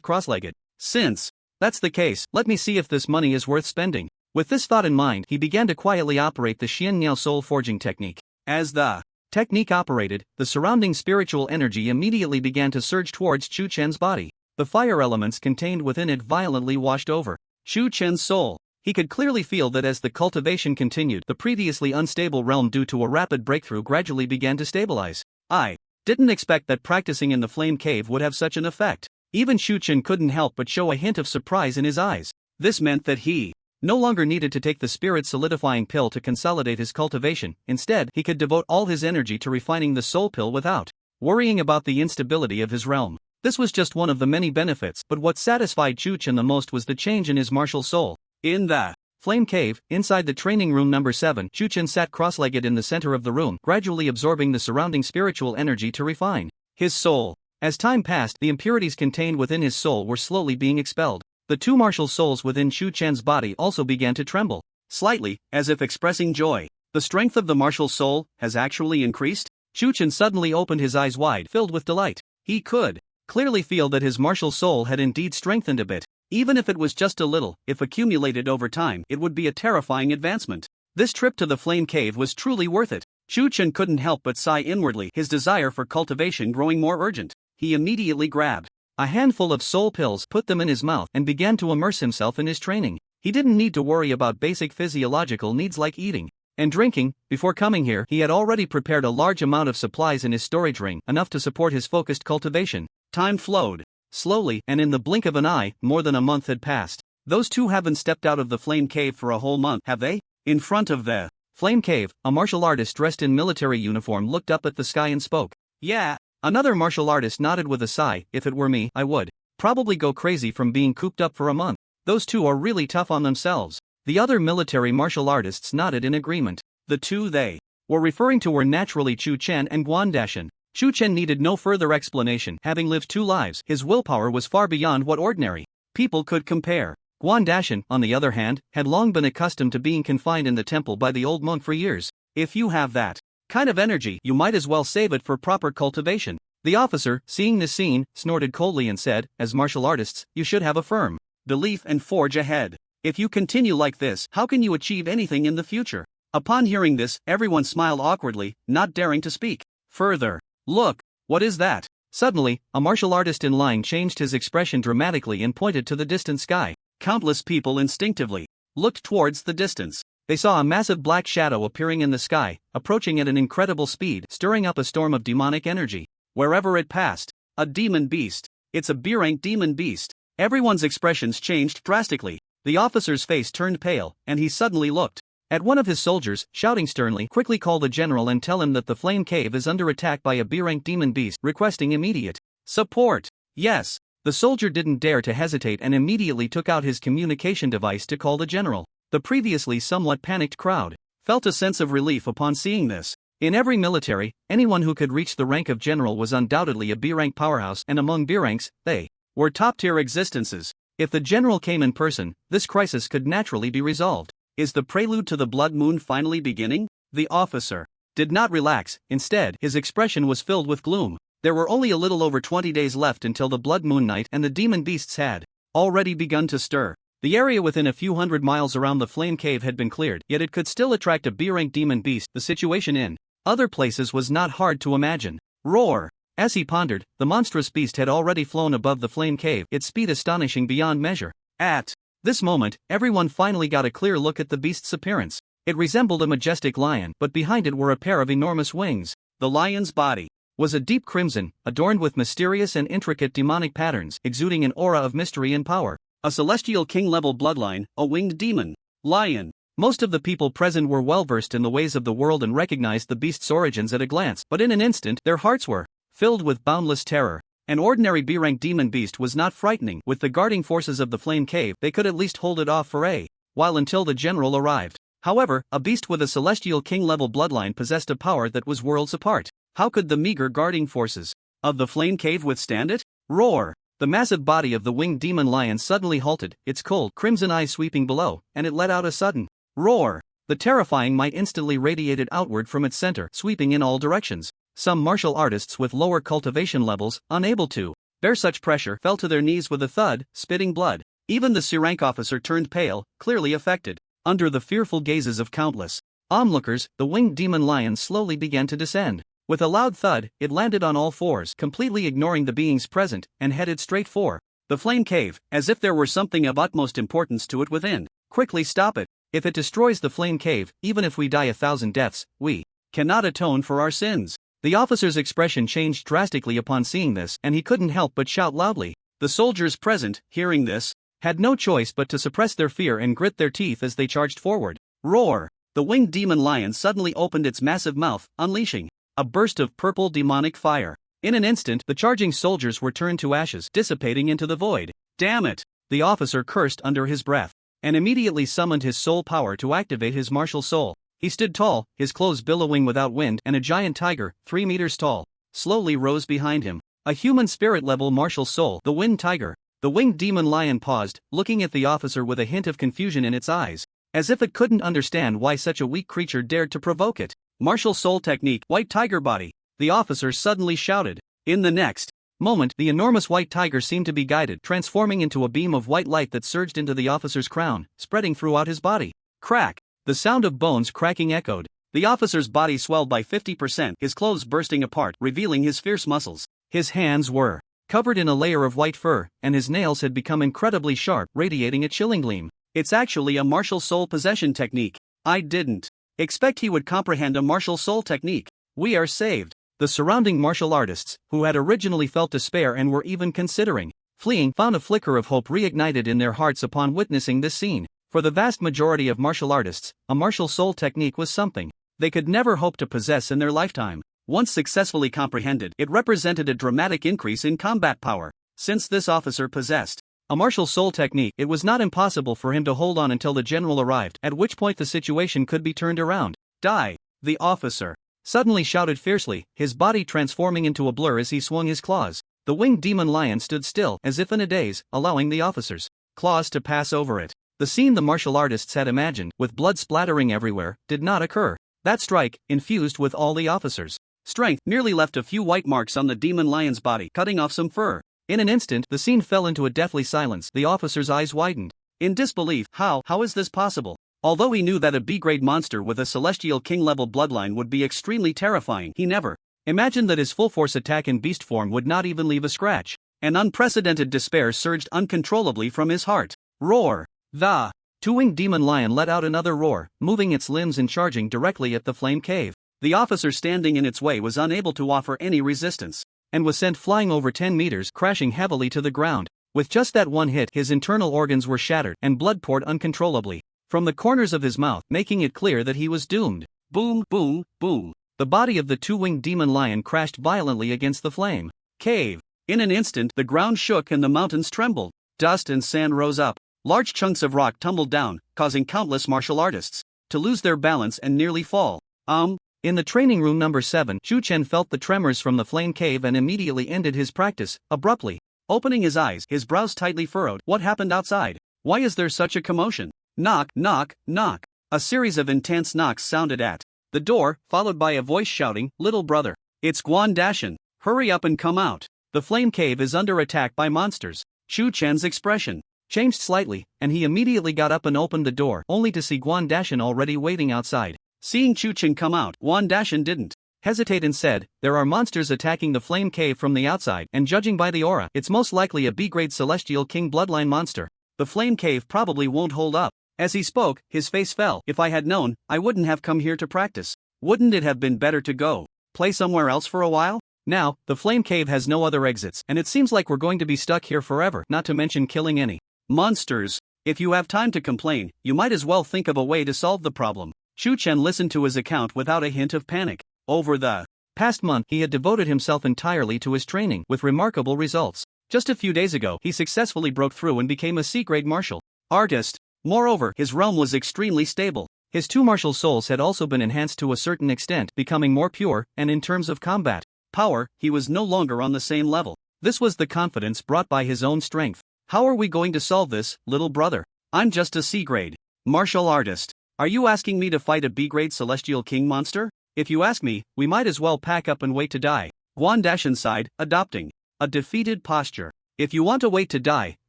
cross-legged. Since that's the case, let me see if this money is worth spending. With this thought in mind, he began to quietly operate the Xian Niao soul forging technique. As the technique operated, the surrounding spiritual energy immediately began to surge towards Chu Chen's body. The fire elements contained within it violently washed over Chu Chen's soul. He could clearly feel that as the cultivation continued, the previously unstable realm due to a rapid breakthrough gradually began to stabilize. I didn't expect that practicing in the flame cave would have such an effect. Even Chu Chen couldn't help but show a hint of surprise in his eyes. This meant that he no longer needed to take the spirit solidifying pill to consolidate his cultivation. Instead, he could devote all his energy to refining the soul pill without worrying about the instability of his realm. This was just one of the many benefits, but what satisfied Chu Chen the most was the change in his martial soul. In the flame cave, inside the training room No. 7, Chu Chen sat cross-legged in the center of the room, gradually absorbing the surrounding spiritual energy to refine his soul. As time passed, the impurities contained within his soul were slowly being expelled. The two martial souls within Chu Chen's body also began to tremble slightly, as if expressing joy. The strength of the martial soul has actually increased? Chu Chen suddenly opened his eyes wide, filled with delight. He could clearly feel that his martial soul had indeed strengthened a bit. Even if it was just a little, if accumulated over time, it would be a terrifying advancement. This trip to the flame cave was truly worth it. Chu Chen couldn't help but sigh inwardly, his desire for cultivation growing more urgent. He immediately grabbed a handful of soul pills, put them in his mouth, and began to immerse himself in his training. He didn't need to worry about basic physiological needs like eating and drinking. Before coming here, he had already prepared a large amount of supplies in his storage ring, enough to support his focused cultivation. Time flowed slowly, and in the blink of an eye, more than a month had passed. Those two haven't stepped out of the flame cave for a whole month, have they? In front of the flame cave, a martial artist dressed in military uniform looked up at the sky and spoke. Yeah. Another martial artist nodded with a sigh. If it were me, I would probably go crazy from being cooped up for a month. Those two are really tough on themselves. The other military martial artists nodded in agreement. The two they were referring to were naturally Chu Chen and Guandashan. Chu Chen needed no further explanation. Having lived two lives, his willpower was far beyond what ordinary people could compare. Guandashan, on the other hand, had long been accustomed to being confined in the temple by the old monk for years. If you have that kind of energy, you might as well save it for proper cultivation. The officer, seeing this scene, snorted coldly and said, as martial artists, you should have a firm belief and forge ahead. If you continue like this, how can you achieve anything in the future? Upon hearing this, everyone smiled awkwardly, not daring to speak further. Look, what is that? Suddenly, a martial artist in line changed his expression dramatically and pointed to the distant sky. Countless people instinctively looked towards the distance. They saw a massive black shadow appearing in the sky, approaching at an incredible speed, stirring up a storm of demonic energy. Wherever it passed, a demon beast. It's a B-rank demon beast. Everyone's expressions changed drastically. The officer's face turned pale, and he suddenly looked at one of his soldiers, shouting sternly, quickly call the general and tell him that the flame cave is under attack by a B-rank demon beast, requesting immediate support. Yes. The soldier didn't dare to hesitate and immediately took out his communication device to call the general. The previously somewhat panicked crowd felt a sense of relief upon seeing this. In every military, anyone who could reach the rank of general was undoubtedly a B-rank powerhouse, and among B-ranks, they were top-tier existences. If the general came in person, this crisis could naturally be resolved. Is the prelude to the blood moon finally beginning? The officer did not relax. Instead, his expression was filled with gloom. There were only a little over 20 days left until the blood moon night, and the demon beasts had already begun to stir. The area within a few hundred miles around the flame cave had been cleared, yet it could still attract a B-rank demon beast. The situation in other places was not hard to imagine. Roar! As he pondered, the monstrous beast had already flown above the flame cave, its speed astonishing beyond measure. At this moment, everyone finally got a clear look at the beast's appearance. It resembled a majestic lion, but behind it were a pair of enormous wings. The lion's body was a deep crimson, adorned with mysterious and intricate demonic patterns, exuding an aura of mystery and power. A celestial king-level bloodline, a winged demon lion. Most of the people present were well versed in the ways of the world and recognized the beast's origins at a glance, but in an instant, their hearts were filled with boundless terror. An ordinary B-rank demon beast was not frightening. With the guarding forces of the flame cave, they could at least hold it off for a while until the general arrived. However, a beast with a celestial king-level bloodline possessed a power that was worlds apart. How could the meager guarding forces of the flame cave withstand it? Roar! The massive body of the winged demon lion suddenly halted, its cold, crimson eyes sweeping below, and it let out a sudden roar. The terrifying might instantly radiated outward from its center, sweeping in all directions. Some martial artists with lower cultivation levels, unable to bear such pressure, fell to their knees with a thud, spitting blood. Even the C-rank officer turned pale, clearly affected. Under the fearful gazes of countless onlookers, the winged demon lion slowly began to descend. With a loud thud, it landed on all fours, completely ignoring the beings present, and headed straight for the flame cave, as if there were something of utmost importance to it within. Quickly stop it. If it destroys the flame cave, even if we die 1,000 deaths, we cannot atone for our sins. The officer's expression changed drastically upon seeing this, and he couldn't help but shout loudly. The soldiers present, hearing this, had no choice but to suppress their fear and grit their teeth as they charged forward. Roar! The winged demon lion suddenly opened its massive mouth, unleashing a burst of purple demonic fire. In an instant, the charging soldiers were turned to ashes, dissipating into the void. Damn it! The officer cursed under his breath, and immediately summoned his soul power to activate his martial soul. He stood tall, his clothes billowing without wind, and a giant tiger, 3 meters tall, slowly rose behind him. A human spirit-level martial soul, the wind tiger. The winged demon lion paused, looking at the officer with a hint of confusion in its eyes, as if it couldn't understand why such a weak creature dared to provoke it. Martial soul technique, white tiger body. The officer suddenly shouted. In the next moment, the enormous white tiger seemed to be guided, transforming into a beam of white light that surged into the officer's crown, spreading throughout his body. Crack! The sound of bones cracking echoed. The officer's body swelled by 50%, his clothes bursting apart, revealing his fierce muscles. His hands were covered in a layer of white fur, and his nails had become incredibly sharp, radiating a chilling gleam. It's actually a martial soul possession technique. I didn't expect he would comprehend a martial soul technique. We are saved. The surrounding martial artists, who had originally felt despair and were even considering fleeing, found a flicker of hope reignited in their hearts upon witnessing this scene. For the vast majority of martial artists, a martial soul technique was something they could never hope to possess in their lifetime. Once successfully comprehended, it represented a dramatic increase in combat power. Since this officer possessed a martial soul technique, it was not impossible for him to hold on until the general arrived, at which point the situation could be turned around. Die! The officer suddenly shouted fiercely, his body transforming into a blur as he swung his claws. The winged demon lion stood still, as if in a daze, allowing the officers claws to pass over it. The scene the martial artists had imagined, with blood splattering everywhere, did not occur. That strike, infused with all the officers' strength, merely left a few white marks on the demon lion's body, cutting off some fur. In an instant, the scene fell into a deathly silence. The officer's eyes widened in disbelief. How is this possible? Although he knew that a B-grade monster with a celestial king-level bloodline would be extremely terrifying, he never imagined that his full-force attack in beast form would not even leave a scratch. An unprecedented despair surged uncontrollably from his heart. Roar! The two-winged demon lion let out another roar, moving its limbs and charging directly at the flame cave. The officer standing in its way was unable to offer any resistance, and was sent flying over 10 meters, crashing heavily to the ground. With just that one hit, his internal organs were shattered, and blood poured uncontrollably from the corners of his mouth, making it clear that he was doomed. Boom, boom, boom. The body of the two-winged demon lion crashed violently against the flame cave. In an instant, the ground shook and the mountains trembled. Dust and sand rose up. Large chunks of rock tumbled down, causing countless martial artists to lose their balance and nearly fall. In the training room number 7, Chu Chen felt the tremors from the flame cave and immediately ended his practice, abruptly. Opening his eyes, his brows tightly furrowed. What happened outside? Why is there such a commotion? Knock, knock, knock. A series of intense knocks sounded at the door, followed by a voice shouting, "Little brother, it's Guan Dashan. Hurry up and come out. The flame cave is under attack by monsters." Chu Chen's expression changed slightly, and he immediately got up and opened the door, only to see Guan Dashan already waiting outside. Seeing Chu Chen come out, Guan Dashan didn't hesitate and said, "There are monsters attacking the flame cave from the outside, and judging by the aura, it's most likely a B-grade celestial king bloodline monster. The flame cave probably won't hold up." As he spoke, his face fell. "If I had known, I wouldn't have come here to practice. Wouldn't it have been better to go play somewhere else for a while? Now, the flame cave has no other exits, and it seems like we're going to be stuck here forever, not to mention killing any monsters. If you have time to complain, you might as well think of a way to solve the problem." Chu Chen listened to his account without a hint of panic. Over the past month, he had devoted himself entirely to his training, with remarkable results. Just a few days ago, he successfully broke through and became a C-grade martial artist. Moreover, his realm was extremely stable. His 2 martial souls had also been enhanced to a certain extent, becoming more pure, and in terms of combat power, he was no longer on the same level. This was the confidence brought by his own strength. "How are we going to solve this, little brother? I'm just a C-grade martial artist. Are you asking me to fight a B-grade celestial king monster? If you ask me, we might as well pack up and wait to die." Guan Dashan sighed, adopting a defeated posture. "If you want to wait to die,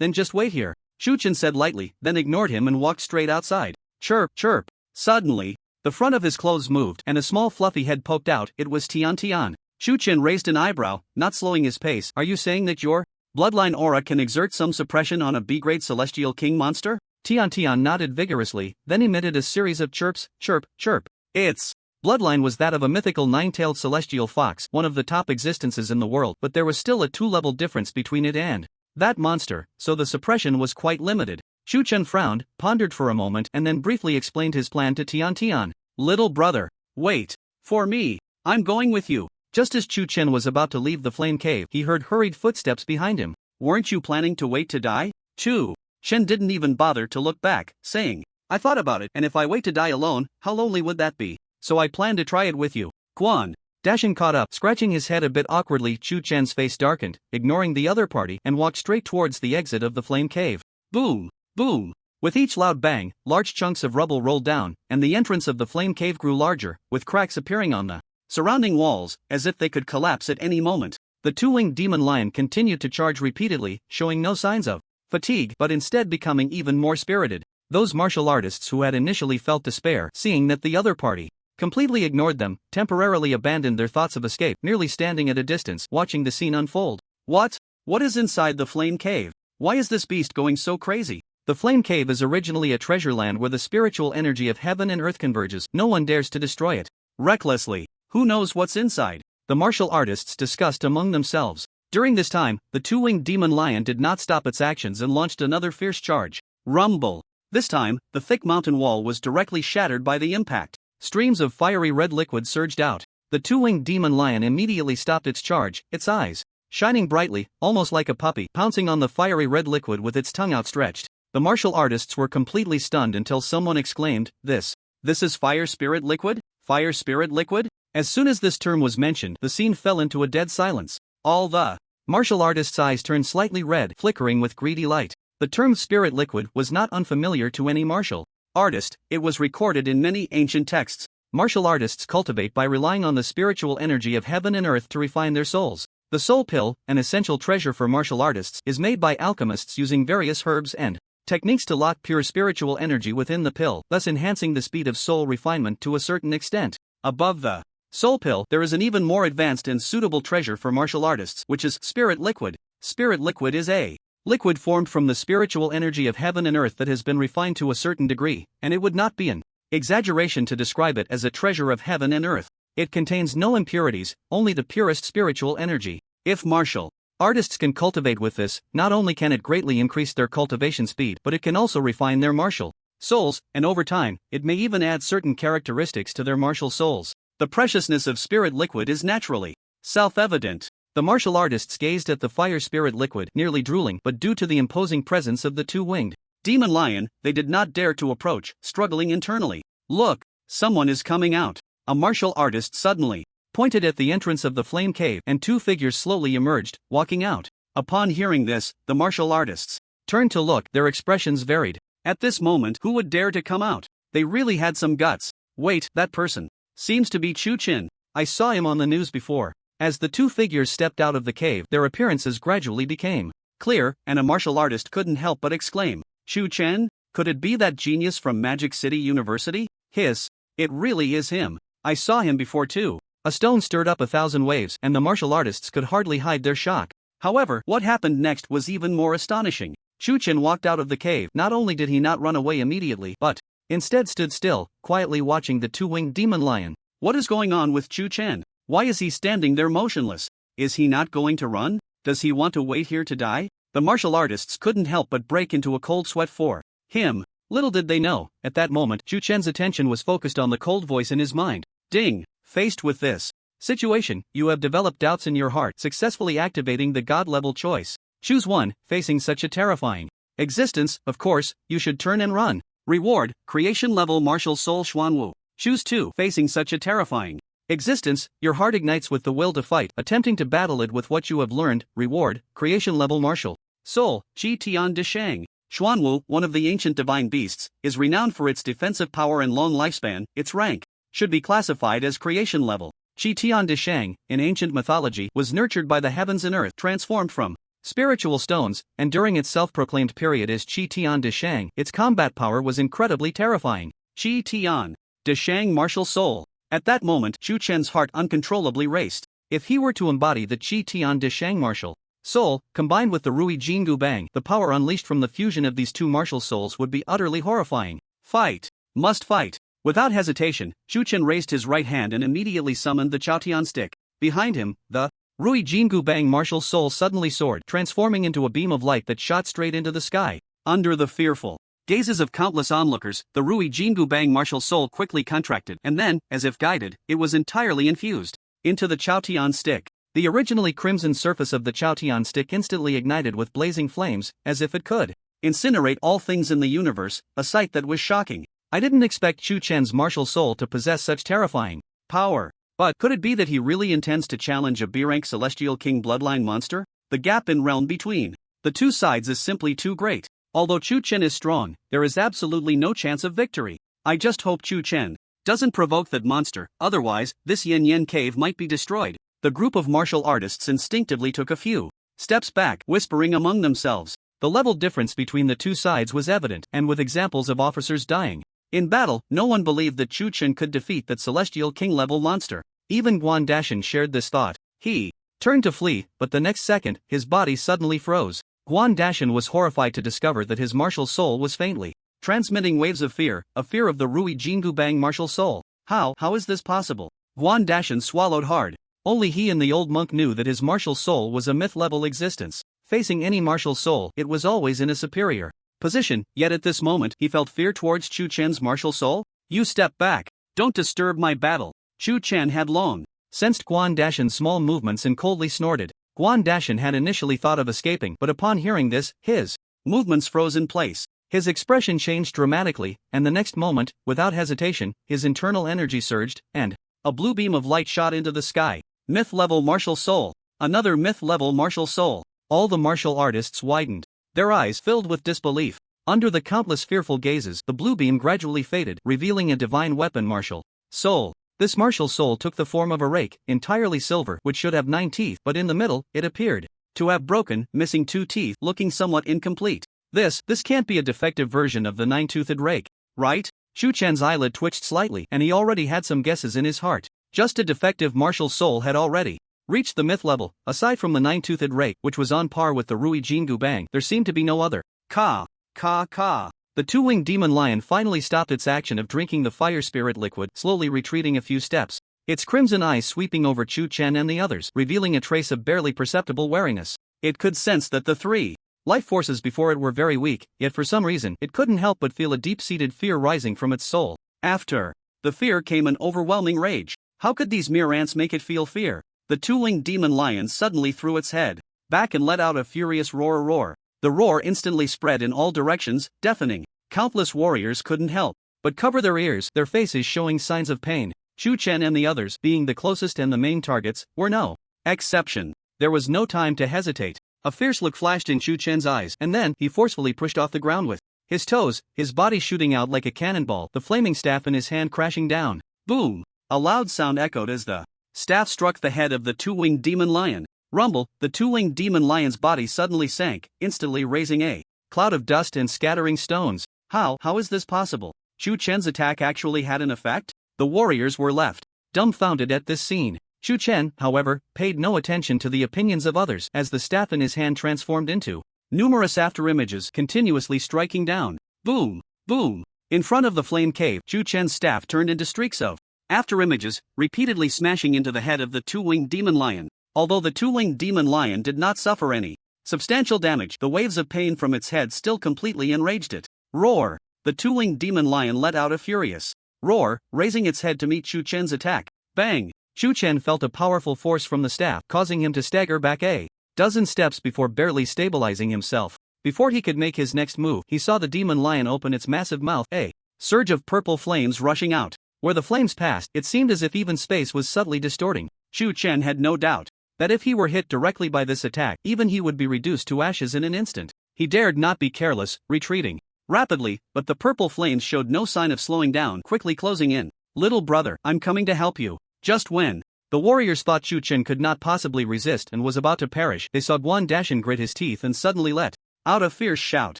then just wait here," Chu Chen said lightly, then ignored him and walked straight outside. Chirp, chirp. Suddenly, the front of his clothes moved and a small fluffy head poked out. It was Tion Tion. Chu Chen raised an eyebrow, not slowing his pace. "Are you saying that your bloodline aura can exert some suppression on a B-grade celestial king monster?" Tion Tion nodded vigorously, then emitted a series of chirps, chirp, chirp. Its bloodline was that of a mythical 9-tailed celestial fox, one of the top existences in the world, but there was still a 2-level difference between it and that monster, so the suppression was quite limited. Chu Chen frowned, pondered for a moment, and then briefly explained his plan to Tion Tion. "Little brother, wait for me. I'm going with you." Just as Chu Chen was about to leave the flame cave, he heard hurried footsteps behind him. "Weren't you planning to wait to die?" Chu Chen didn't even bother to look back, saying, "I thought about it, and if I wait to die alone, how lonely would that be? So I plan to try it with you." Guan Dashan caught up, scratching his head a bit awkwardly. Chu Chen's face darkened, ignoring the other party, and walked straight towards the exit of the flame cave. Boom! Boom! With each loud bang, large chunks of rubble rolled down, and the entrance of the flame cave grew larger, with cracks appearing on the surrounding walls, as if they could collapse at any moment. The 2-winged demon lion continued to charge repeatedly, showing no signs of fatigue, but instead becoming even more spirited. Those martial artists who had initially felt despair, seeing that the other party completely ignored them, temporarily abandoned their thoughts of escape, merely standing at a distance, watching the scene unfold. What is inside the flame cave? Why is this beast going so crazy? The flame cave is originally a treasure land where the spiritual energy of heaven and earth converges. No one dares to destroy it recklessly. Who knows what's inside? The martial artists discussed among themselves. During this time, the 2-winged demon lion did not stop its actions and launched another fierce charge. Rumble. This time, the thick mountain wall was directly shattered by the impact. Streams of fiery red liquid surged out. The 2-winged demon lion immediately stopped its charge, its eyes shining brightly, almost like a puppy, pouncing on the fiery red liquid with its tongue outstretched. The martial artists were completely stunned until someone exclaimed, This is fire spirit liquid? Fire spirit liquid?" As soon as this term was mentioned, the scene fell into a dead silence. All the martial artists' eyes turned slightly red, flickering with greedy light. The term spirit liquid was not unfamiliar to any martial artist. It was recorded in many ancient texts. Martial artists cultivate by relying on the spiritual energy of heaven and earth to refine their souls. The soul pill, an essential treasure for martial artists, is made by alchemists using various herbs and techniques to lock pure spiritual energy within the pill, thus enhancing the speed of soul refinement to a certain extent. Above the soul pill, there is an even more advanced and suitable treasure for martial artists, which is spirit liquid. Spirit liquid is a liquid formed from the spiritual energy of heaven and earth that has been refined to a certain degree, and it would not be an exaggeration to describe it as a treasure of heaven and earth. It contains no impurities, only the purest spiritual energy. If martial artists can cultivate with this, not only can it greatly increase their cultivation speed, but it can also refine their martial souls, and over time, it may even add certain characteristics to their martial souls. The preciousness of spirit liquid is naturally self-evident. The martial artists gazed at the fire spirit liquid, nearly drooling, but due to the imposing presence of the two-winged demon lion, they did not dare to approach, struggling internally. Look, someone is coming out. A martial artist suddenly pointed at the entrance of the flame cave, and two figures slowly emerged, walking out. Upon hearing this, the martial artists turned to look. Their expressions varied. At this moment, who would dare to come out? They really had some guts. Wait, that person seems to be Tion Tion. I saw him on the news before. As the two figures stepped out of the cave, their appearances gradually became clear, and a martial artist couldn't help but exclaim, Tion Tion? Could it be that genius from Magic City University? Hiss. It really is him. I saw him before too. A stone stirred up 1,000 waves, and the martial artists could hardly hide their shock. However, what happened next was even more astonishing. Tion Tion walked out of the cave. Not only did he not run away immediately, but instead stood still, quietly watching the two-winged demon lion. What is going on with Tion Tion? Why is he standing there motionless? Is he not going to run? Does he want to wait here to die? The martial artists couldn't help but break into a cold sweat for him. Little did they know, at that moment, Tion Tion's attention was focused on the cold voice in his mind. Ding! Faced with this situation, you have developed doubts in your heart, successfully activating the God-level choice. Choose one. Facing such a terrifying existence, of course, you should turn and run. Reward, creation-level martial soul Xuanwu. Choose 2. Facing such a terrifying existence, your heart ignites with the will to fight, attempting to battle it with what you have learned. Reward, creation-level martial soul, Qi Tian De Shang. Xuanwu, one of the ancient divine beasts, is renowned for its defensive power and long lifespan. Its rank should be classified as creation level. Qi Tian De Shang, in ancient mythology, was nurtured by the heavens and earth, transformed from spiritual stones, and during its self-proclaimed period as Qi Tian De Shang, its combat power was incredibly terrifying. Qi Tian De Shang martial soul. At that moment, Tion Tion's heart uncontrollably raced. If he were to embody the Qi Tian De Shang martial soul, combined with the Rui Jingu Bang, the power unleashed from the fusion of these two martial souls would be utterly horrifying. Fight! Must fight! Without hesitation, Tion Tion raised his right hand and immediately summoned the Chaotian stick. Behind him, the Rui Jingu Bang martial soul suddenly soared, transforming into a beam of light that shot straight into the sky. Under the fearful gazes of countless onlookers, the Rui Jingu Bang martial soul quickly contracted, and then, as if guided, it was entirely infused into the Chaotian stick. The originally crimson surface of the Chaotian stick instantly ignited with blazing flames, as if it could incinerate all things in the universe, a sight that was shocking. I didn't expect Tion Tion's martial soul to possess such terrifying power. But could it be that he really intends to challenge a B-rank Celestial King bloodline monster? The gap in realm between the two sides is simply too great. Although Tion Tion is strong, there is absolutely no chance of victory. I just hope Tion Tion doesn't provoke that monster, otherwise, this Yin Yin cave might be destroyed. The group of martial artists instinctively took a few steps back, whispering among themselves. The level difference between the two sides was evident, and with examples of officers dying in battle, no one believed that Tion Tion could defeat that Celestial King-level monster. Even Guan Dashan shared this thought. He turned to flee, but the next second, his body suddenly froze. Guan Dashan was horrified to discover that his martial soul was faintly transmitting waves of fear, a fear of the Rui Jingu Bang martial soul. How is this possible? Guan Dashan swallowed hard. Only he and the old monk knew that his martial soul was a myth-level existence. Facing any martial soul, it was always in a superior position, yet at this moment, he felt fear towards Tion Tion's martial soul. You step back. Don't disturb my battle. Tion Tion had long sensed Guan Dashan's small movements and coldly snorted. Guan Dashan had initially thought of escaping, but upon hearing this, his movements froze in place. His expression changed dramatically, and the next moment, without hesitation, his internal energy surged, and a blue beam of light shot into the sky. Myth-level martial soul. Another myth-level martial soul. All the martial artists widened their eyes filled with disbelief. Under the countless fearful gazes, the blue beam gradually faded, revealing a divine weapon martial soul. This martial soul took the form of a rake, entirely silver, which should have 9 teeth, but in the middle, it appeared to have broken, missing 2 teeth, looking somewhat incomplete. This can't be a defective version of the 9-toothed rake, right? Chu Chen's eyelid twitched slightly, and he already had some guesses in his heart. Just a defective martial soul had already reached the myth level. Aside from the 9-toothed rake, which was on par with the Rui Jingu Bang, there seemed to be no other. Ka. The 2-winged demon lion finally stopped its action of drinking the fire spirit liquid, slowly retreating a few steps, its crimson eyes sweeping over Chu Chen and the others, revealing a trace of barely perceptible wariness. It could sense that the 3 life forces before it were very weak, yet for some reason, it couldn't help but feel a deep-seated fear rising from its soul. After the fear came an overwhelming rage. How could these mere ants make it feel fear? The 2-winged demon lion suddenly threw its head back and let out a furious roar. The roar instantly spread in all directions, deafening. Countless warriors couldn't help but cover their ears, their faces showing signs of pain. Chu Chen and the others, being the closest and the main targets, were no exception. There was no time to hesitate. A fierce look flashed in Chu Chen's eyes, and then he forcefully pushed off the ground with his toes, his body shooting out like a cannonball, the flaming staff in his hand crashing down. Boom! A loud sound echoed as the staff struck the head of the 2-winged demon lion. Rumble, the 2-winged demon lion's body suddenly sank, instantly raising a cloud of dust and scattering stones. How is this possible? Chu Chen's attack actually had an effect? The warriors were left dumbfounded at this scene. Chu Chen, however, paid no attention to the opinions of others as the staff in his hand transformed into numerous afterimages, continuously striking down. Boom! Boom! In front of the flame cave, Chu Chen's staff turned into streaks of afterimages, repeatedly smashing into the head of the 2-winged demon lion. Although the 2-winged demon lion did not suffer any substantial damage, the waves of pain from its head still completely enraged it. Roar! The 2-winged demon lion let out a furious roar, raising its head to meet Chu Chen's attack. Bang! Chu Chen felt a powerful force from the staff, causing him to stagger back a dozen steps before barely stabilizing himself. Before he could make his next move, he saw the demon lion open its massive mouth, a surge of purple flames rushing out. Where the flames passed, it seemed as if even space was subtly distorting. Chu Chen had no doubt that if he were hit directly by this attack, even he would be reduced to ashes in an instant. He dared not be careless, retreating rapidly, but the purple flames showed no sign of slowing down, quickly closing in. Little brother, I'm coming to help you. Just when the warriors thought Chu Chen could not possibly resist and was about to perish, they saw Guan Dashin grit his teeth and suddenly let out a fierce shout.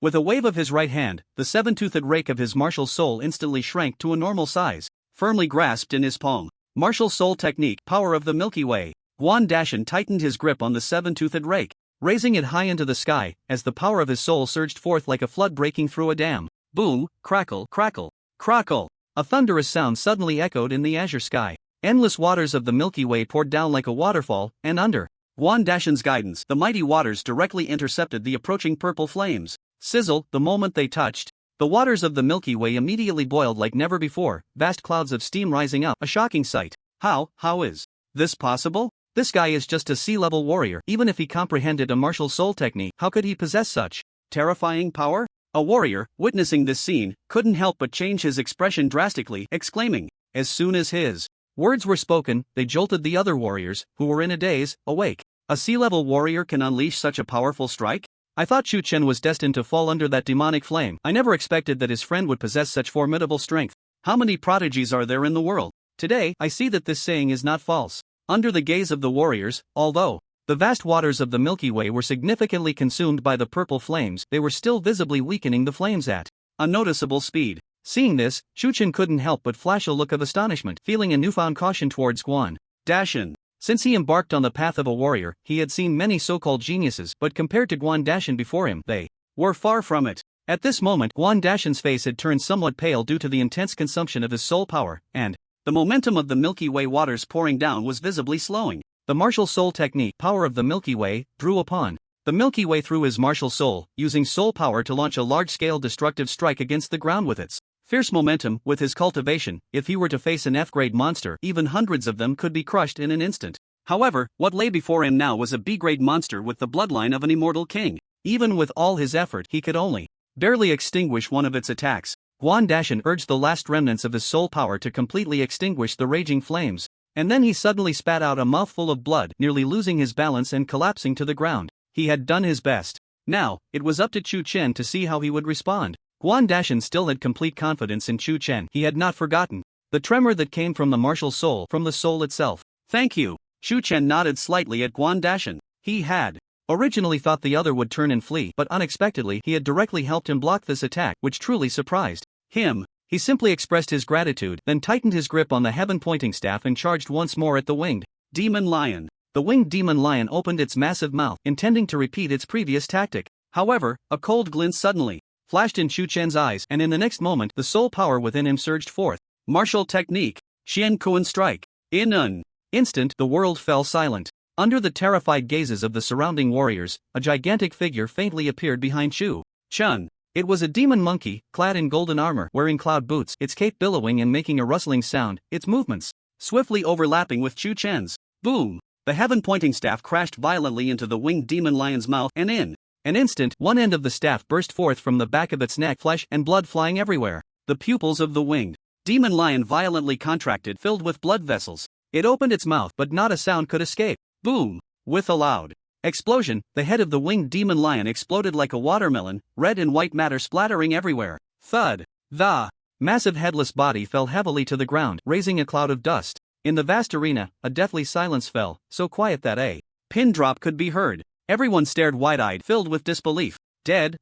With a wave of his right hand, the 7-toothed rake of his martial soul instantly shrank to a normal size, firmly grasped in his palm. Martial soul technique, power of the Milky Way. Guan Dashin tightened his grip on the 7-toothed rake, raising it high into the sky, as the power of his soul surged forth like a flood breaking through a dam. Boom, crackle, crackle, crackle. A thunderous sound suddenly echoed in the azure sky. Endless waters of the Milky Way poured down like a waterfall, and under Guan Dashin's guidance, the mighty waters directly intercepted the approaching purple flames. Sizzle, the moment they touched, the waters of the Milky Way immediately boiled like never before, vast clouds of steam rising up, a shocking sight. How is this possible? This guy is just a sea-level warrior. Even if he comprehended a martial soul technique, how could he possess such terrifying power? A warrior, witnessing this scene, couldn't help but change his expression drastically, exclaiming. As soon as his words were spoken, they jolted the other warriors, who were in a daze, awake. A sea-level warrior can unleash such a powerful strike? I thought Chu Chen was destined to fall under that demonic flame. I never expected that his friend would possess such formidable strength. How many prodigies are there in the world? Today, I see that this saying is not false. Under the gaze of the warriors, although the vast waters of the Milky Way were significantly consumed by the purple flames, they were still visibly weakening the flames at a noticeable speed. Seeing this, Chu Chen couldn't help but flash a look of astonishment, feeling a newfound caution towards Guan Dashin. Since he embarked on the path of a warrior, he had seen many so-called geniuses, but compared to Guan Dashin before him, they were far from it. At this moment, Guan Dashin's face had turned somewhat pale due to the intense consumption of his soul power, and the momentum of the Milky Way waters pouring down was visibly slowing. The martial soul technique, power of the Milky Way, drew upon the Milky Way through his martial soul, using soul power to launch a large-scale destructive strike against the ground with its fierce momentum. With his cultivation, if he were to face an F-grade monster, even hundreds of them could be crushed in an instant. However, what lay before him now was a B-grade monster with the bloodline of an immortal king. Even with all his effort, he could only barely extinguish one of its attacks. Guan Dashin urged the last remnants of his soul power to completely extinguish the raging flames, and then he suddenly spat out a mouthful of blood, nearly losing his balance and collapsing to the ground. He had done his best Now, it was up to Chu Chen to see how he would respond. Guan Dashan still had complete confidence in Chu Chen. He had not forgotten the tremor that came from the martial soul, from the soul itself. Thank you. Chu Chen nodded slightly at Guan Dashan. He had originally thought the other would turn and flee, but unexpectedly he had directly helped him block this attack, which truly surprised him. He simply expressed his gratitude, then tightened his grip on the heaven-pointing staff and charged once more at the winged demon lion. The winged demon lion opened its massive mouth, intending to repeat its previous tactic. However, a cold glint suddenly flashed in Chu Chen's eyes, and in the next moment the soul power within him surged forth. Martial technique, Xian Kuan strike. In an instant, the world fell silent. Under the terrified gazes of the surrounding warriors, a gigantic figure faintly appeared behind Chu Chen. It was a demon monkey, clad in golden armor, wearing cloud boots, its cape billowing and making a rustling sound, its movements swiftly overlapping with Chu Chen's. Boom! The heaven-pointing staff crashed violently into the winged demon lion's mouth, and in an instant, one end of the staff burst forth from the back of its neck, flesh and blood flying everywhere. The pupils of the winged demon lion violently contracted, filled with blood vessels. It opened its mouth, but not a sound could escape. Boom! With a loud explosion, the head of the winged demon lion exploded like a watermelon, red and white matter splattering everywhere. Thud! The massive headless body fell heavily to the ground, raising a cloud of dust. In the vast arena, a deathly silence fell, so quiet that a pin drop could be heard. Everyone stared wide-eyed, filled with disbelief. Dead?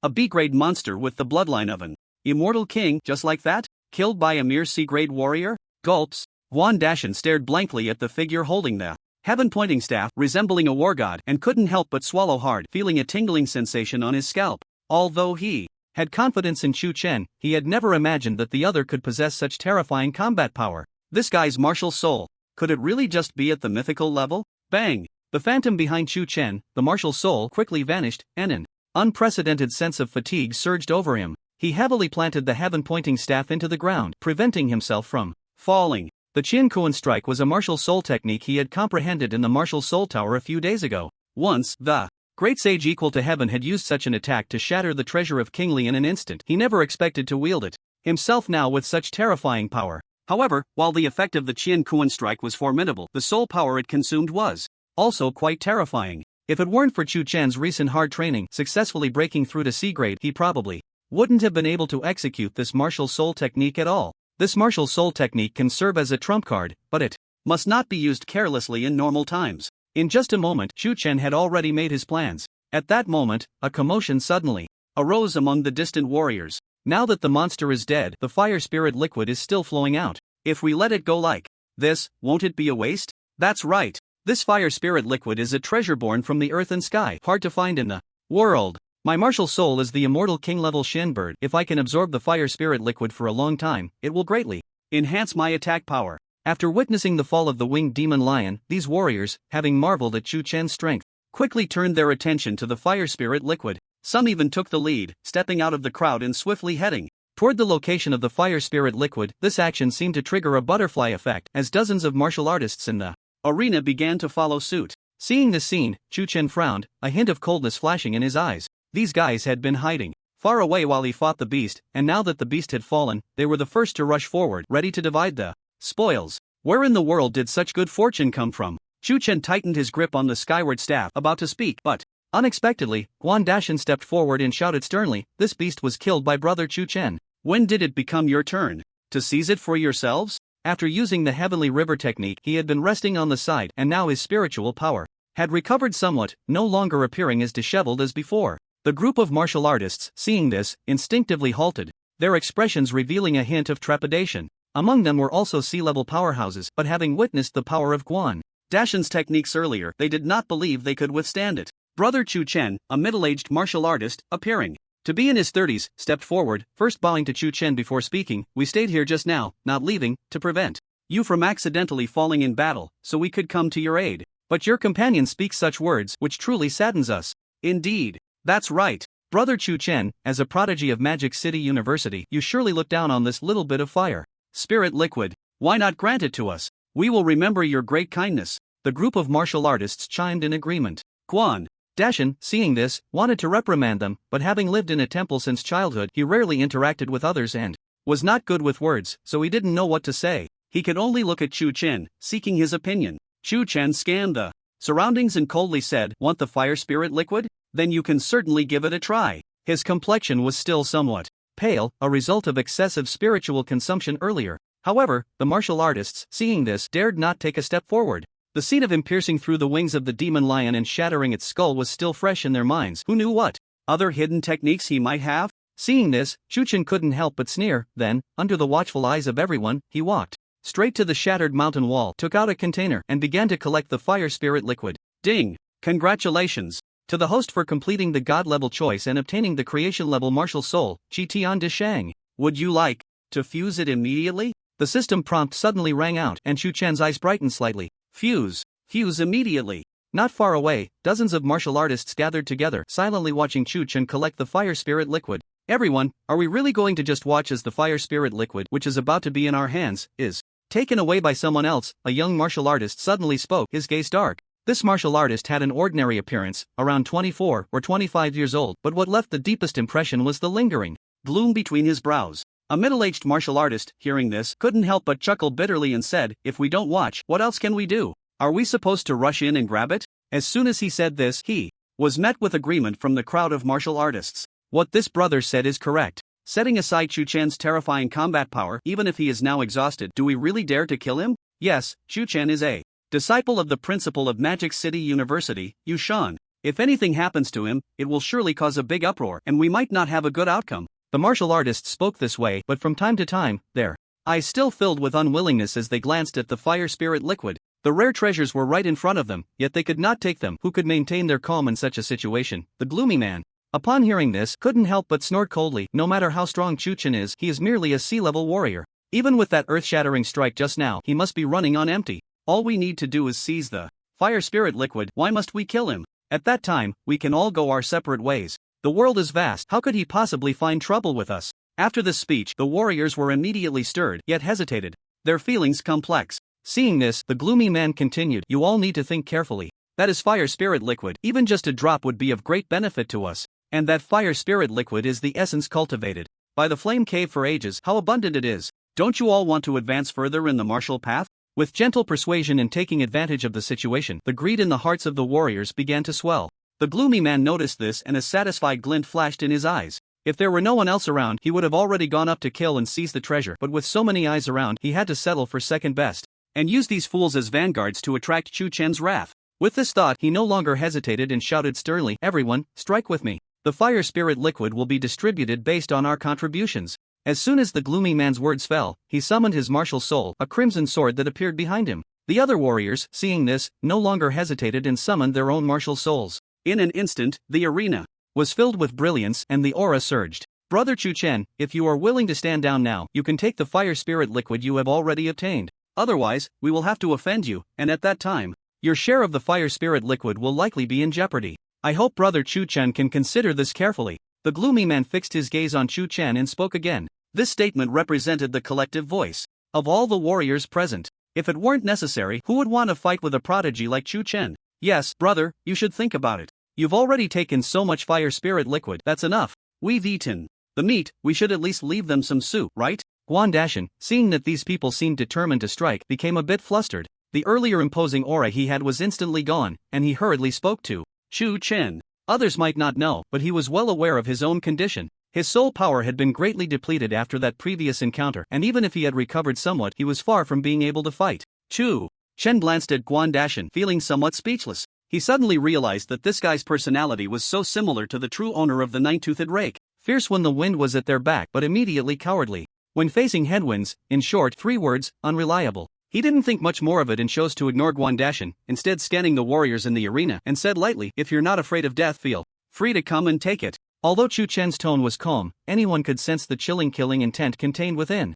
A B-grade monster with the bloodline of an immortal king, just like that? Killed by a mere C-grade warrior? Gulps. Guan Dashan stared blankly at the figure holding the heaven-pointing staff, resembling a war god, and couldn't help but swallow hard, feeling a tingling sensation on his scalp. Although he had confidence in Chu Chen, he had never imagined that the other could possess such terrifying combat power. This guy's martial soul, could it really just be at the mythical level? Bang! The phantom behind Chu Chen, the martial soul, quickly vanished, and an unprecedented sense of fatigue surged over him. He heavily planted the heaven-pointing staff into the ground, preventing himself from falling. The Qian Kuan strike was a martial soul technique he had comprehended in the martial soul tower a few days ago. Once, the great sage equal to heaven had used such an attack to shatter the treasure of King Li in an instant. He never expected to wield it himself now with such terrifying power. However, while the effect of the Qian Kuan strike was formidable, the soul power it consumed was also quite terrifying. If it weren't for Chu Chen's recent hard training, successfully breaking through to C-grade, he probably wouldn't have been able to execute this martial soul technique at all. This martial soul technique can serve as a trump card, but it must not be used carelessly in normal times. In just a moment, Chu Chen had already made his plans. At that moment, a commotion suddenly arose among the distant warriors. Now that the monster is dead, the fire spirit liquid is still flowing out. If we let it go like this, won't it be a waste? That's right. This fire spirit liquid is a treasure born from the earth and sky, hard to find in the world. My martial soul is the immortal king-level Shin bird. If I can absorb the fire spirit liquid for a long time, it will greatly enhance my attack power. After witnessing the fall of the winged demon lion, these warriors, having marveled at Chu Chen's strength, quickly turned their attention to the fire spirit liquid. Some even took the lead, stepping out of the crowd and swiftly heading toward the location of the fire spirit liquid. This action seemed to trigger a butterfly effect, as dozens of martial artists in the arena began to follow suit. Seeing this scene, Chu Chen frowned, a hint of coldness flashing in his eyes. These guys had been hiding far away while he fought the beast, and now that the beast had fallen, they were the first to rush forward, ready to divide the spoils. Where in the world did such good fortune come from? Chu Chen tightened his grip on the skyward staff, about to speak, but unexpectedly, Guan Dashan stepped forward and shouted sternly, "This beast was killed by brother Chu Chen. When did it become your turn to seize it for yourselves?" After using the heavenly river technique, he had been resting on the side, and now his spiritual power had recovered somewhat, no longer appearing as disheveled as before. The group of martial artists, seeing this, instinctively halted, their expressions revealing a hint of trepidation. Among them were also sea-level powerhouses, but having witnessed the power of Guan Dashan's techniques earlier, they did not believe they could withstand it. Brother Chu Chen, a middle-aged martial artist, appearing to be in his 30s, stepped forward, first bowing to Chu Chen before speaking. "We stayed here just now, not leaving, to prevent you from accidentally falling in battle, so we could come to your aid. But your companion speaks such words, which truly saddens us." "Indeed. That's right. Brother Chu Chen, as a prodigy of Magic City University, you surely look down on this little bit of fire spirit liquid. Why not grant it to us? We will remember your great kindness." The group of martial artists chimed in agreement. Guan Dashan, seeing this, wanted to reprimand them, but having lived in a temple since childhood, he rarely interacted with others and was not good with words, so he didn't know what to say. He could only look at Chu Chen, seeking his opinion. Chu Chen scanned the surroundings and coldly said, "Want the fire spirit liquid? Then you can certainly give it a try. His complexion was still somewhat pale, a result of excessive spiritual consumption earlier. However, the martial artists, seeing this, dared not take a step forward. The scene of him piercing through the wings of the demon lion and shattering its skull was still fresh in their minds. Who knew what other hidden techniques he might have? Seeing this, Chen couldn't help but sneer. Then, under the watchful eyes of everyone, he walked straight to the shattered mountain wall, took out a container, and began to collect the fire spirit liquid. Ding! Congratulations to the host for completing the god-level choice and obtaining the creation-level martial soul, Tion Tion. Would you like to fuse it immediately? The system prompt suddenly rang out, and Chen's eyes brightened slightly. Fuse immediately. Not far away, dozens of martial artists gathered together, silently watching Chen collect the fire spirit liquid. Everyone, are we really going to just watch as the fire spirit liquid, which is about to be in our hands, is taken away by someone else? A young martial artist suddenly spoke, his gaze dark. This martial artist had an ordinary appearance, around 24 or 25 years old, but what left the deepest impression was the lingering gloom between his brows. A middle-aged martial artist, hearing this, couldn't help but chuckle bitterly and said, "If we don't watch, what else can we do? Are we supposed to rush in and grab it?" As soon as he said this, he was met with agreement from the crowd of martial artists. What this brother said is correct. Setting aside Chen's terrifying combat power, even if he is now exhausted, do we really dare to kill him? Yes, Chen is a disciple of the principal of Magic City University, Yushan. If anything happens to him, it will surely cause a big uproar, and we might not have a good outcome. The martial artists spoke this way, but from time to time, their eyes still filled with unwillingness as they glanced at the fire spirit liquid. The rare treasures were right in front of them, yet they could not take them. Who could maintain their calm in such a situation? The gloomy man, upon hearing this, couldn't help but snort coldly. No matter how strong Chen is, he is merely a sea-level warrior. Even with that earth-shattering strike just now, he must be running on empty. All we need to do is seize the fire spirit liquid. Why must we kill him? At that time, we can all go our separate ways. The world is vast. How could he possibly find trouble with us? After this speech, the warriors were immediately stirred, yet hesitated, their feelings complex. Seeing this, the gloomy man continued, "You all need to think carefully. That is fire spirit liquid. Even just a drop would be of great benefit to us. And that fire spirit liquid is the essence cultivated by the flame cave for ages. How abundant it is. Don't you all want to advance further in the martial path?" With gentle persuasion and taking advantage of the situation, the greed in the hearts of the warriors began to swell. The gloomy man noticed this, and a satisfied glint flashed in his eyes. If there were no one else around, he would have already gone up to kill and seize the treasure, but with so many eyes around, he had to settle for second best and use these fools as vanguards to attract Chen's wrath. With this thought, he no longer hesitated and shouted sternly, "Everyone, strike with me. The fire spirit liquid will be distributed based on our contributions." As soon as the gloomy man's words fell, he summoned his martial soul, a crimson sword that appeared behind him. The other warriors, seeing this, no longer hesitated and summoned their own martial souls. In an instant, the arena was filled with brilliance and the aura surged. "Brother Chen, if you are willing to stand down now, you can take the fire spirit liquid you have already obtained. Otherwise, we will have to offend you, and at that time, your share of the fire spirit liquid will likely be in jeopardy. I hope Brother Chen can consider this carefully." The gloomy man fixed his gaze on Chen and spoke again. This statement represented the collective voice of all the warriors present. If it weren't necessary, who would want to fight with a prodigy like Chen? Yes, brother, you should think about it. You've already taken so much fire spirit liquid, that's enough. We've eaten the meat, we should at least leave them some soup, right? Guandashan, seeing that these people seemed determined to strike, became a bit flustered. The earlier imposing aura he had was instantly gone, and he hurriedly spoke to Chen. Others might not know, but he was well aware of his own condition. His soul power had been greatly depleted after that previous encounter, and even if he had recovered somewhat, he was far from being able to fight. Chen glanced at Guandashan, feeling somewhat speechless. He suddenly realized that this guy's personality was so similar to the true owner of the nine-toothed rake. Fierce when the wind was at their back, but immediately cowardly when facing headwinds. In short, 3 words, unreliable. He didn't think much more of it and chose to ignore Guandashan, instead scanning the warriors in the arena, and said lightly, "If you're not afraid of death, feel free to come and take it." Although Chen's tone was calm, anyone could sense the chilling killing intent contained within.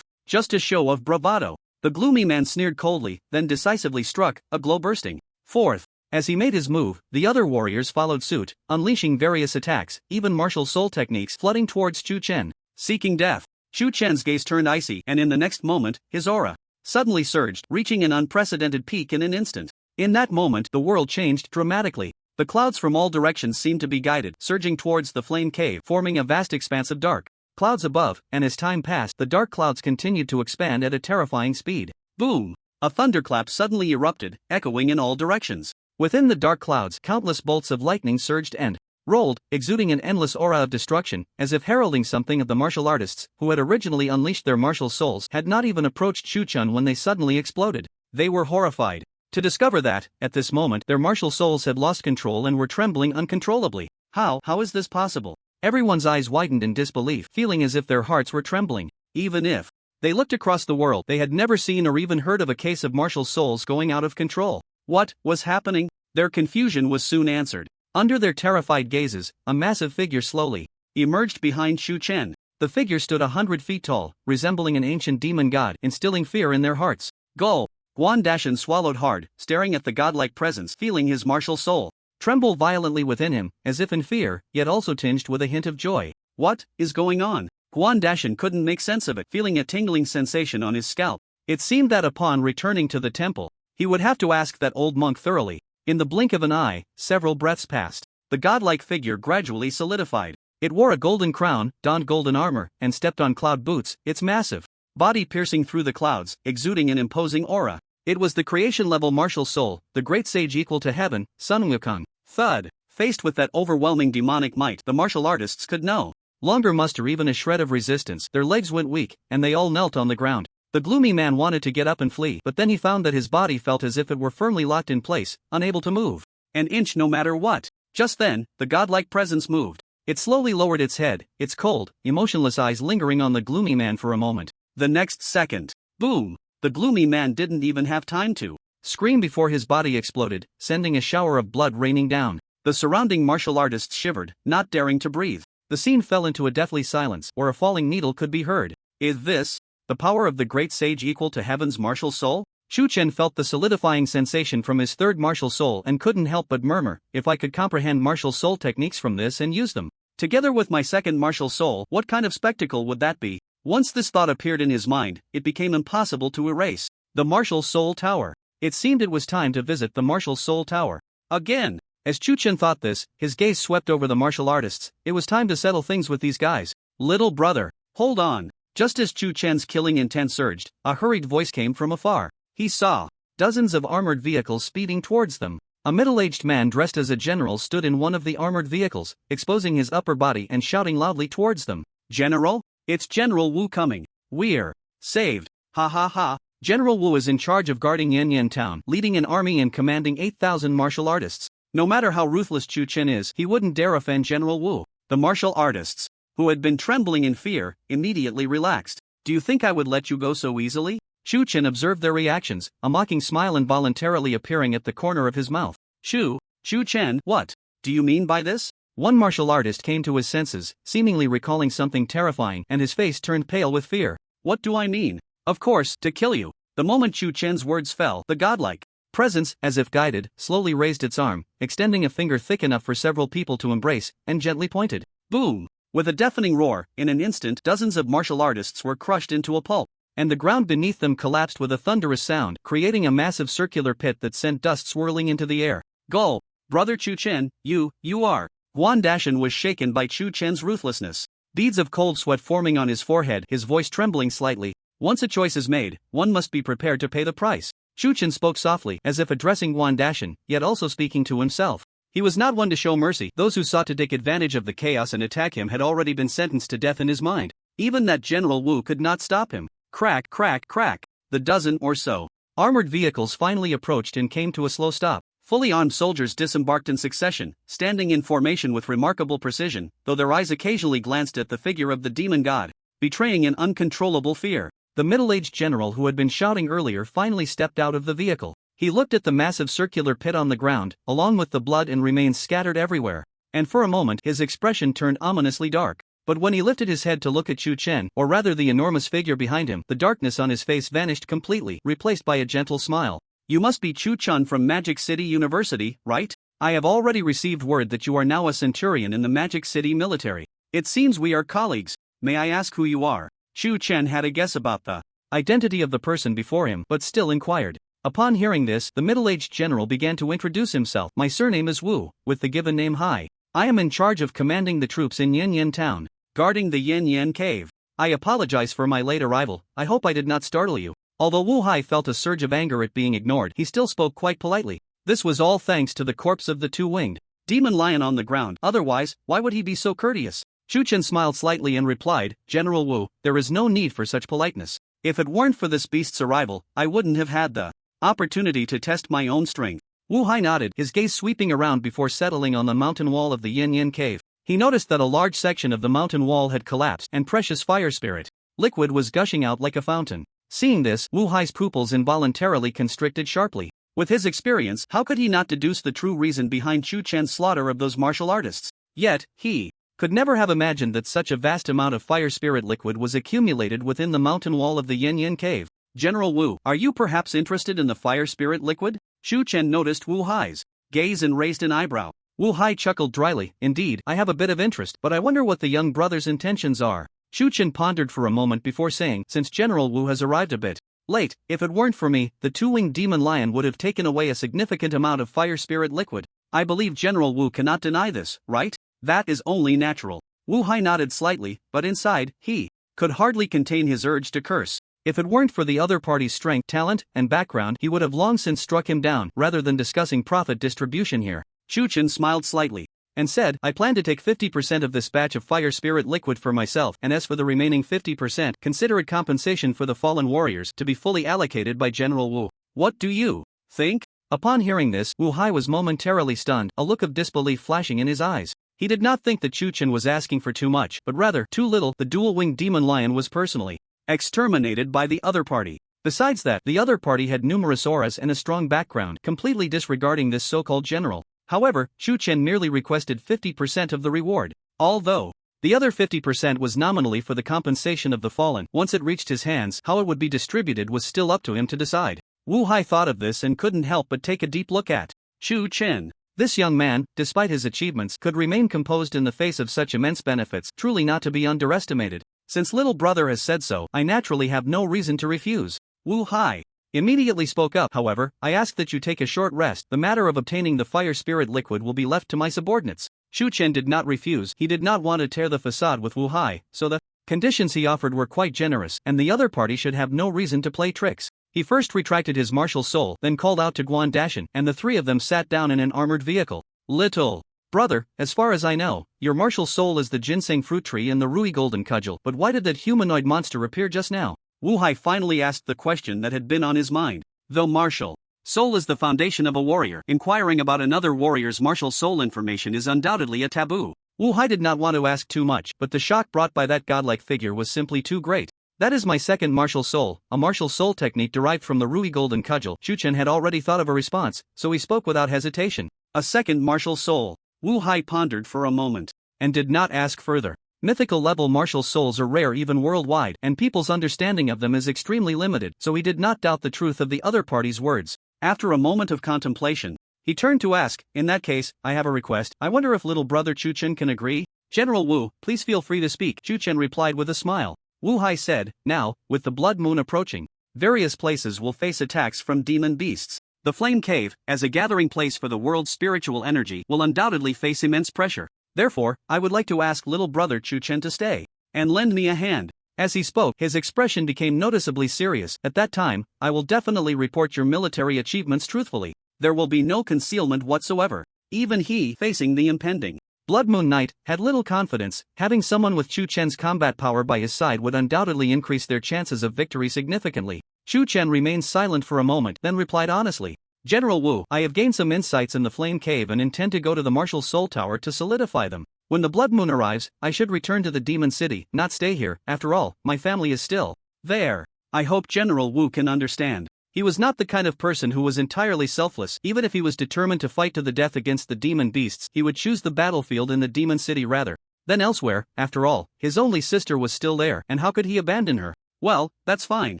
Just a show of bravado. The gloomy man sneered coldly, then decisively struck, a glow bursting forth. As he made his move, the other warriors followed suit, unleashing various attacks, even martial soul techniques flooding towards Chen. Seeking death. Chen's gaze turned icy, and in the next moment, his aura suddenly surged, reaching an unprecedented peak in an instant. In that moment, the world changed dramatically. The clouds from all directions seemed to be guided, surging towards the flame cave, forming a vast expanse of dark clouds above, and as time passed, the dark clouds continued to expand at a terrifying speed. Boom! A thunderclap suddenly erupted, echoing in all directions. Within the dark clouds, countless bolts of lightning surged and rolled, exuding an endless aura of destruction, as if heralding something of the martial artists, who had originally unleashed their martial souls, had not even approached Tion when they suddenly exploded. They were horrified to discover that, at this moment, their martial souls had lost control and were trembling uncontrollably. How is this possible? Everyone's eyes widened in disbelief, feeling as if their hearts were trembling. Even if they looked across the world, they had never seen or even heard of a case of martial souls going out of control. What was happening? Their confusion was soon answered. Under their terrified gazes, a massive figure slowly emerged behind Chen. The figure stood 100 feet tall, resembling an ancient demon god, instilling fear in their hearts. Gulp! Dashan swallowed hard, staring at the godlike presence, feeling his martial soul tremble violently within him, as if in fear, yet also tinged with a hint of joy. What is going on? Dashan couldn't make sense of it, feeling a tingling sensation on his scalp. It seemed that upon returning to the temple, he would have to ask that old monk thoroughly. In the blink of an eye, several breaths passed. The godlike figure gradually solidified. It wore a golden crown, donned golden armor, and stepped on cloud boots, its massive body piercing through the clouds, exuding an imposing aura. It was the creation-level martial soul, the great sage equal to heaven, Sun Wukong. Thud. Faced with that overwhelming demonic might, the martial artists could no longer muster even a shred of resistance. Their legs went weak, and they all knelt on the ground. The gloomy man wanted to get up and flee, but then he found that his body felt as if it were firmly locked in place, unable to move an inch no matter what. Just then, the godlike presence moved. It slowly lowered its head, its cold, emotionless eyes lingering on the gloomy man for a moment. The next second, boom! The gloomy man didn't even have time to scream before his body exploded, sending a shower of blood raining down. The surrounding martial artists shivered, not daring to breathe. The scene fell into a deathly silence, or a falling needle could be heard. Is this the power of the great sage equal to heaven's martial soul? Chen felt the solidifying sensation from his third martial soul and couldn't help but murmur, if I could comprehend martial soul techniques from this and use them together with my second martial soul, what kind of spectacle would that be? Once this thought appeared in his mind, it became impossible to erase. The Martial Soul Tower. It seemed it was time to visit the Martial Soul Tower again. As Chen thought this, his gaze swept over the martial artists. It was time to settle things with these guys. Little brother, hold on. Just as Chen's killing intent surged, a hurried voice came from afar. He saw dozens of armored vehicles speeding towards them. A middle-aged man dressed as a general stood in one of the armored vehicles, exposing his upper body and shouting loudly towards them. General? It's General Wu coming. We're saved. Ha ha ha. General Wu is in charge of guarding Yanyan Town, leading an army and commanding 8,000 martial artists. No matter how ruthless Chen is, he wouldn't dare offend General Wu. The martial artists, who had been trembling in fear, immediately relaxed. Do you think I would let you go so easily? Chen observed their reactions, a mocking smile involuntarily appearing at the corner of his mouth. Chen, what do you mean by this? One martial artist came to his senses, seemingly recalling something terrifying, and his face turned pale with fear. What do I mean? Of course, to kill you. The moment Chen's words fell, the godlike presence, as if guided, slowly raised its arm, extending a finger thick enough for several people to embrace, and gently pointed. Boom! With a deafening roar, in an instant dozens of martial artists were crushed into a pulp, and the ground beneath them collapsed with a thunderous sound, creating a massive circular pit that sent dust swirling into the air. Gulp! Brother Chen, you are. Dashan was shaken by Chen's ruthlessness. Beads of cold sweat forming on his forehead, his voice trembling slightly. Once a choice is made, one must be prepared to pay the price. Chen spoke softly, as if addressing Dashan, yet also speaking to himself. He was not one to show mercy. Those who sought to take advantage of the chaos and attack him had already been sentenced to death in his mind. Even that General Wu could not stop him. Crack, crack, crack. The dozen or so armored vehicles finally approached and came to a slow stop. Fully armed soldiers disembarked in succession, standing in formation with remarkable precision, though their eyes occasionally glanced at the figure of the demon god, betraying an uncontrollable fear. The middle-aged general who had been shouting earlier finally stepped out of the vehicle. He looked at the massive circular pit on the ground, along with the blood and remains scattered everywhere, and for a moment his expression turned ominously dark. But when he lifted his head to look at Chen, or rather the enormous figure behind him, the darkness on his face vanished completely, replaced by a gentle smile. You must be Chen from Magic City University, right? I have already received word that you are now a centurion in the Magic City military. It seems we are colleagues. May I ask who you are? Chen had a guess about the identity of the person before him, but still inquired. Upon hearing this, the middle-aged general began to introduce himself. My surname is Wu, with the given name Hai. I am in charge of commanding the troops in Yanyan Town, guarding the Yanyan Cave. I apologize for my late arrival. I hope I did not startle you. Although Wu Hai felt a surge of anger at being ignored, he still spoke quite politely. This was all thanks to the corpse of the two-winged demon lion on the ground. Otherwise, why would he be so courteous? Tiu Chen smiled slightly and replied, General Wu, there is no need for such politeness. If it weren't for this beast's arrival, I wouldn't have had the opportunity to test my own strength. Wu Hai nodded, his gaze sweeping around before settling on the mountain wall of the Yin Yin cave. He noticed that a large section of the mountain wall had collapsed and precious fire spirit liquid was gushing out like a fountain. Seeing this, Wu Hai's pupils involuntarily constricted sharply. With his experience, how could he not deduce the true reason behind Tiu Chen's slaughter of those martial artists? Yet, he could never have imagined that such a vast amount of fire spirit liquid was accumulated within the mountain wall of the Yin Yin cave. General Wu, are you perhaps interested in the fire spirit liquid? Tiu Chen noticed Wu Hai's gaze and raised an eyebrow. Wu Hai chuckled dryly, indeed, I have a bit of interest, but I wonder what the young brother's intentions are. Tiu Chen pondered for a moment before saying, since General Wu has arrived a bit late, if it weren't for me, the two-winged demon lion would have taken away a significant amount of fire spirit liquid. I believe General Wu cannot deny this, right? That is only natural. Wu Hai nodded slightly, but inside, he could hardly contain his urge to curse. If it weren't for the other party's strength, talent, and background, he would have long since struck him down, rather than discussing profit distribution here. Tiu Chen smiled slightly and said, I plan to take 50% of this batch of fire spirit liquid for myself, and as for the remaining 50%, consider it compensation for the fallen warriors to be fully allocated by General Wu. What do you think? Upon hearing this, Wu Hai was momentarily stunned, a look of disbelief flashing in his eyes. He did not think that Tiu Chen was asking for too much, but rather, too little. The dual-winged demon lion was personally exterminated by the other party. Besides that, the other party had numerous auras and a strong background, completely disregarding this so-called general. However, Tiu Chen merely requested 50% of the reward. Although the other 50% was nominally for the compensation of the fallen, once it reached his hands, how it would be distributed was still up to him to decide. Wu Hai thought of this and couldn't help but take a deep look at Tiu Chen. This young man, despite his achievements, could remain composed in the face of such immense benefits, truly not to be underestimated. Since little brother has said so, I naturally have no reason to refuse. Wu Hai immediately spoke up. However, I ask that you take a short rest. The matter of obtaining the fire spirit liquid will be left to my subordinates. Tiu Chen did not refuse. He did not want to tear the facade with Wu Hai, so the conditions he offered were quite generous, and the other party should have no reason to play tricks. He first retracted his martial soul, then called out to Guan Dashan, and the three of them sat down in an armored vehicle. Little brother, as far as I know, your martial soul is the ginseng fruit tree and the Rui golden cudgel, but why did that humanoid monster appear just now? Wu Hai finally asked the question that had been on his mind. Though martial soul is the foundation of a warrior, inquiring about another warrior's martial soul information is undoubtedly a taboo. Wu Hai did not want to ask too much, but the shock brought by that godlike figure was simply too great. That is my second martial soul, a martial soul technique derived from the Rui golden cudgel. Tiu Chen had already thought of a response, so he spoke without hesitation. A second martial soul. Wu Hai pondered for a moment and did not ask further. Mythical level martial souls are rare even worldwide, and people's understanding of them is extremely limited, so he did not doubt the truth of the other party's words. After a moment of contemplation, he turned to ask, in that case, I have a request. I wonder if little brother Tiu Chen can agree? General Wu, please feel free to speak, Tiu Chen replied with a smile. Wu Hai said, now, with the blood moon approaching, various places will face attacks from demon beasts. The Flame Cave, as a gathering place for the world's spiritual energy, will undoubtedly face immense pressure. Therefore, I would like to ask little brother Tiu Chen to stay and lend me a hand. As he spoke, his expression became noticeably serious. At that time, I will definitely report your military achievements truthfully. There will be no concealment whatsoever. Even he, facing the impending Blood Moon Night, had little confidence. Having someone with Tiu Chen's combat power by his side would undoubtedly increase their chances of victory significantly. Tiu Chen remained silent for a moment, then replied honestly, General Wu, I have gained some insights in the Flame Cave and intend to go to the Martial Soul Tower to solidify them. When the Blood Moon arrives, I should return to the Demon City, not stay here. After all, my family is still there. I hope General Wu can understand. He was not the kind of person who was entirely selfless. Even if he was determined to fight to the death against the demon beasts, he would choose the battlefield in the Demon City rather than elsewhere. After all, his only sister was still there, and how could he abandon her? Well, that's fine.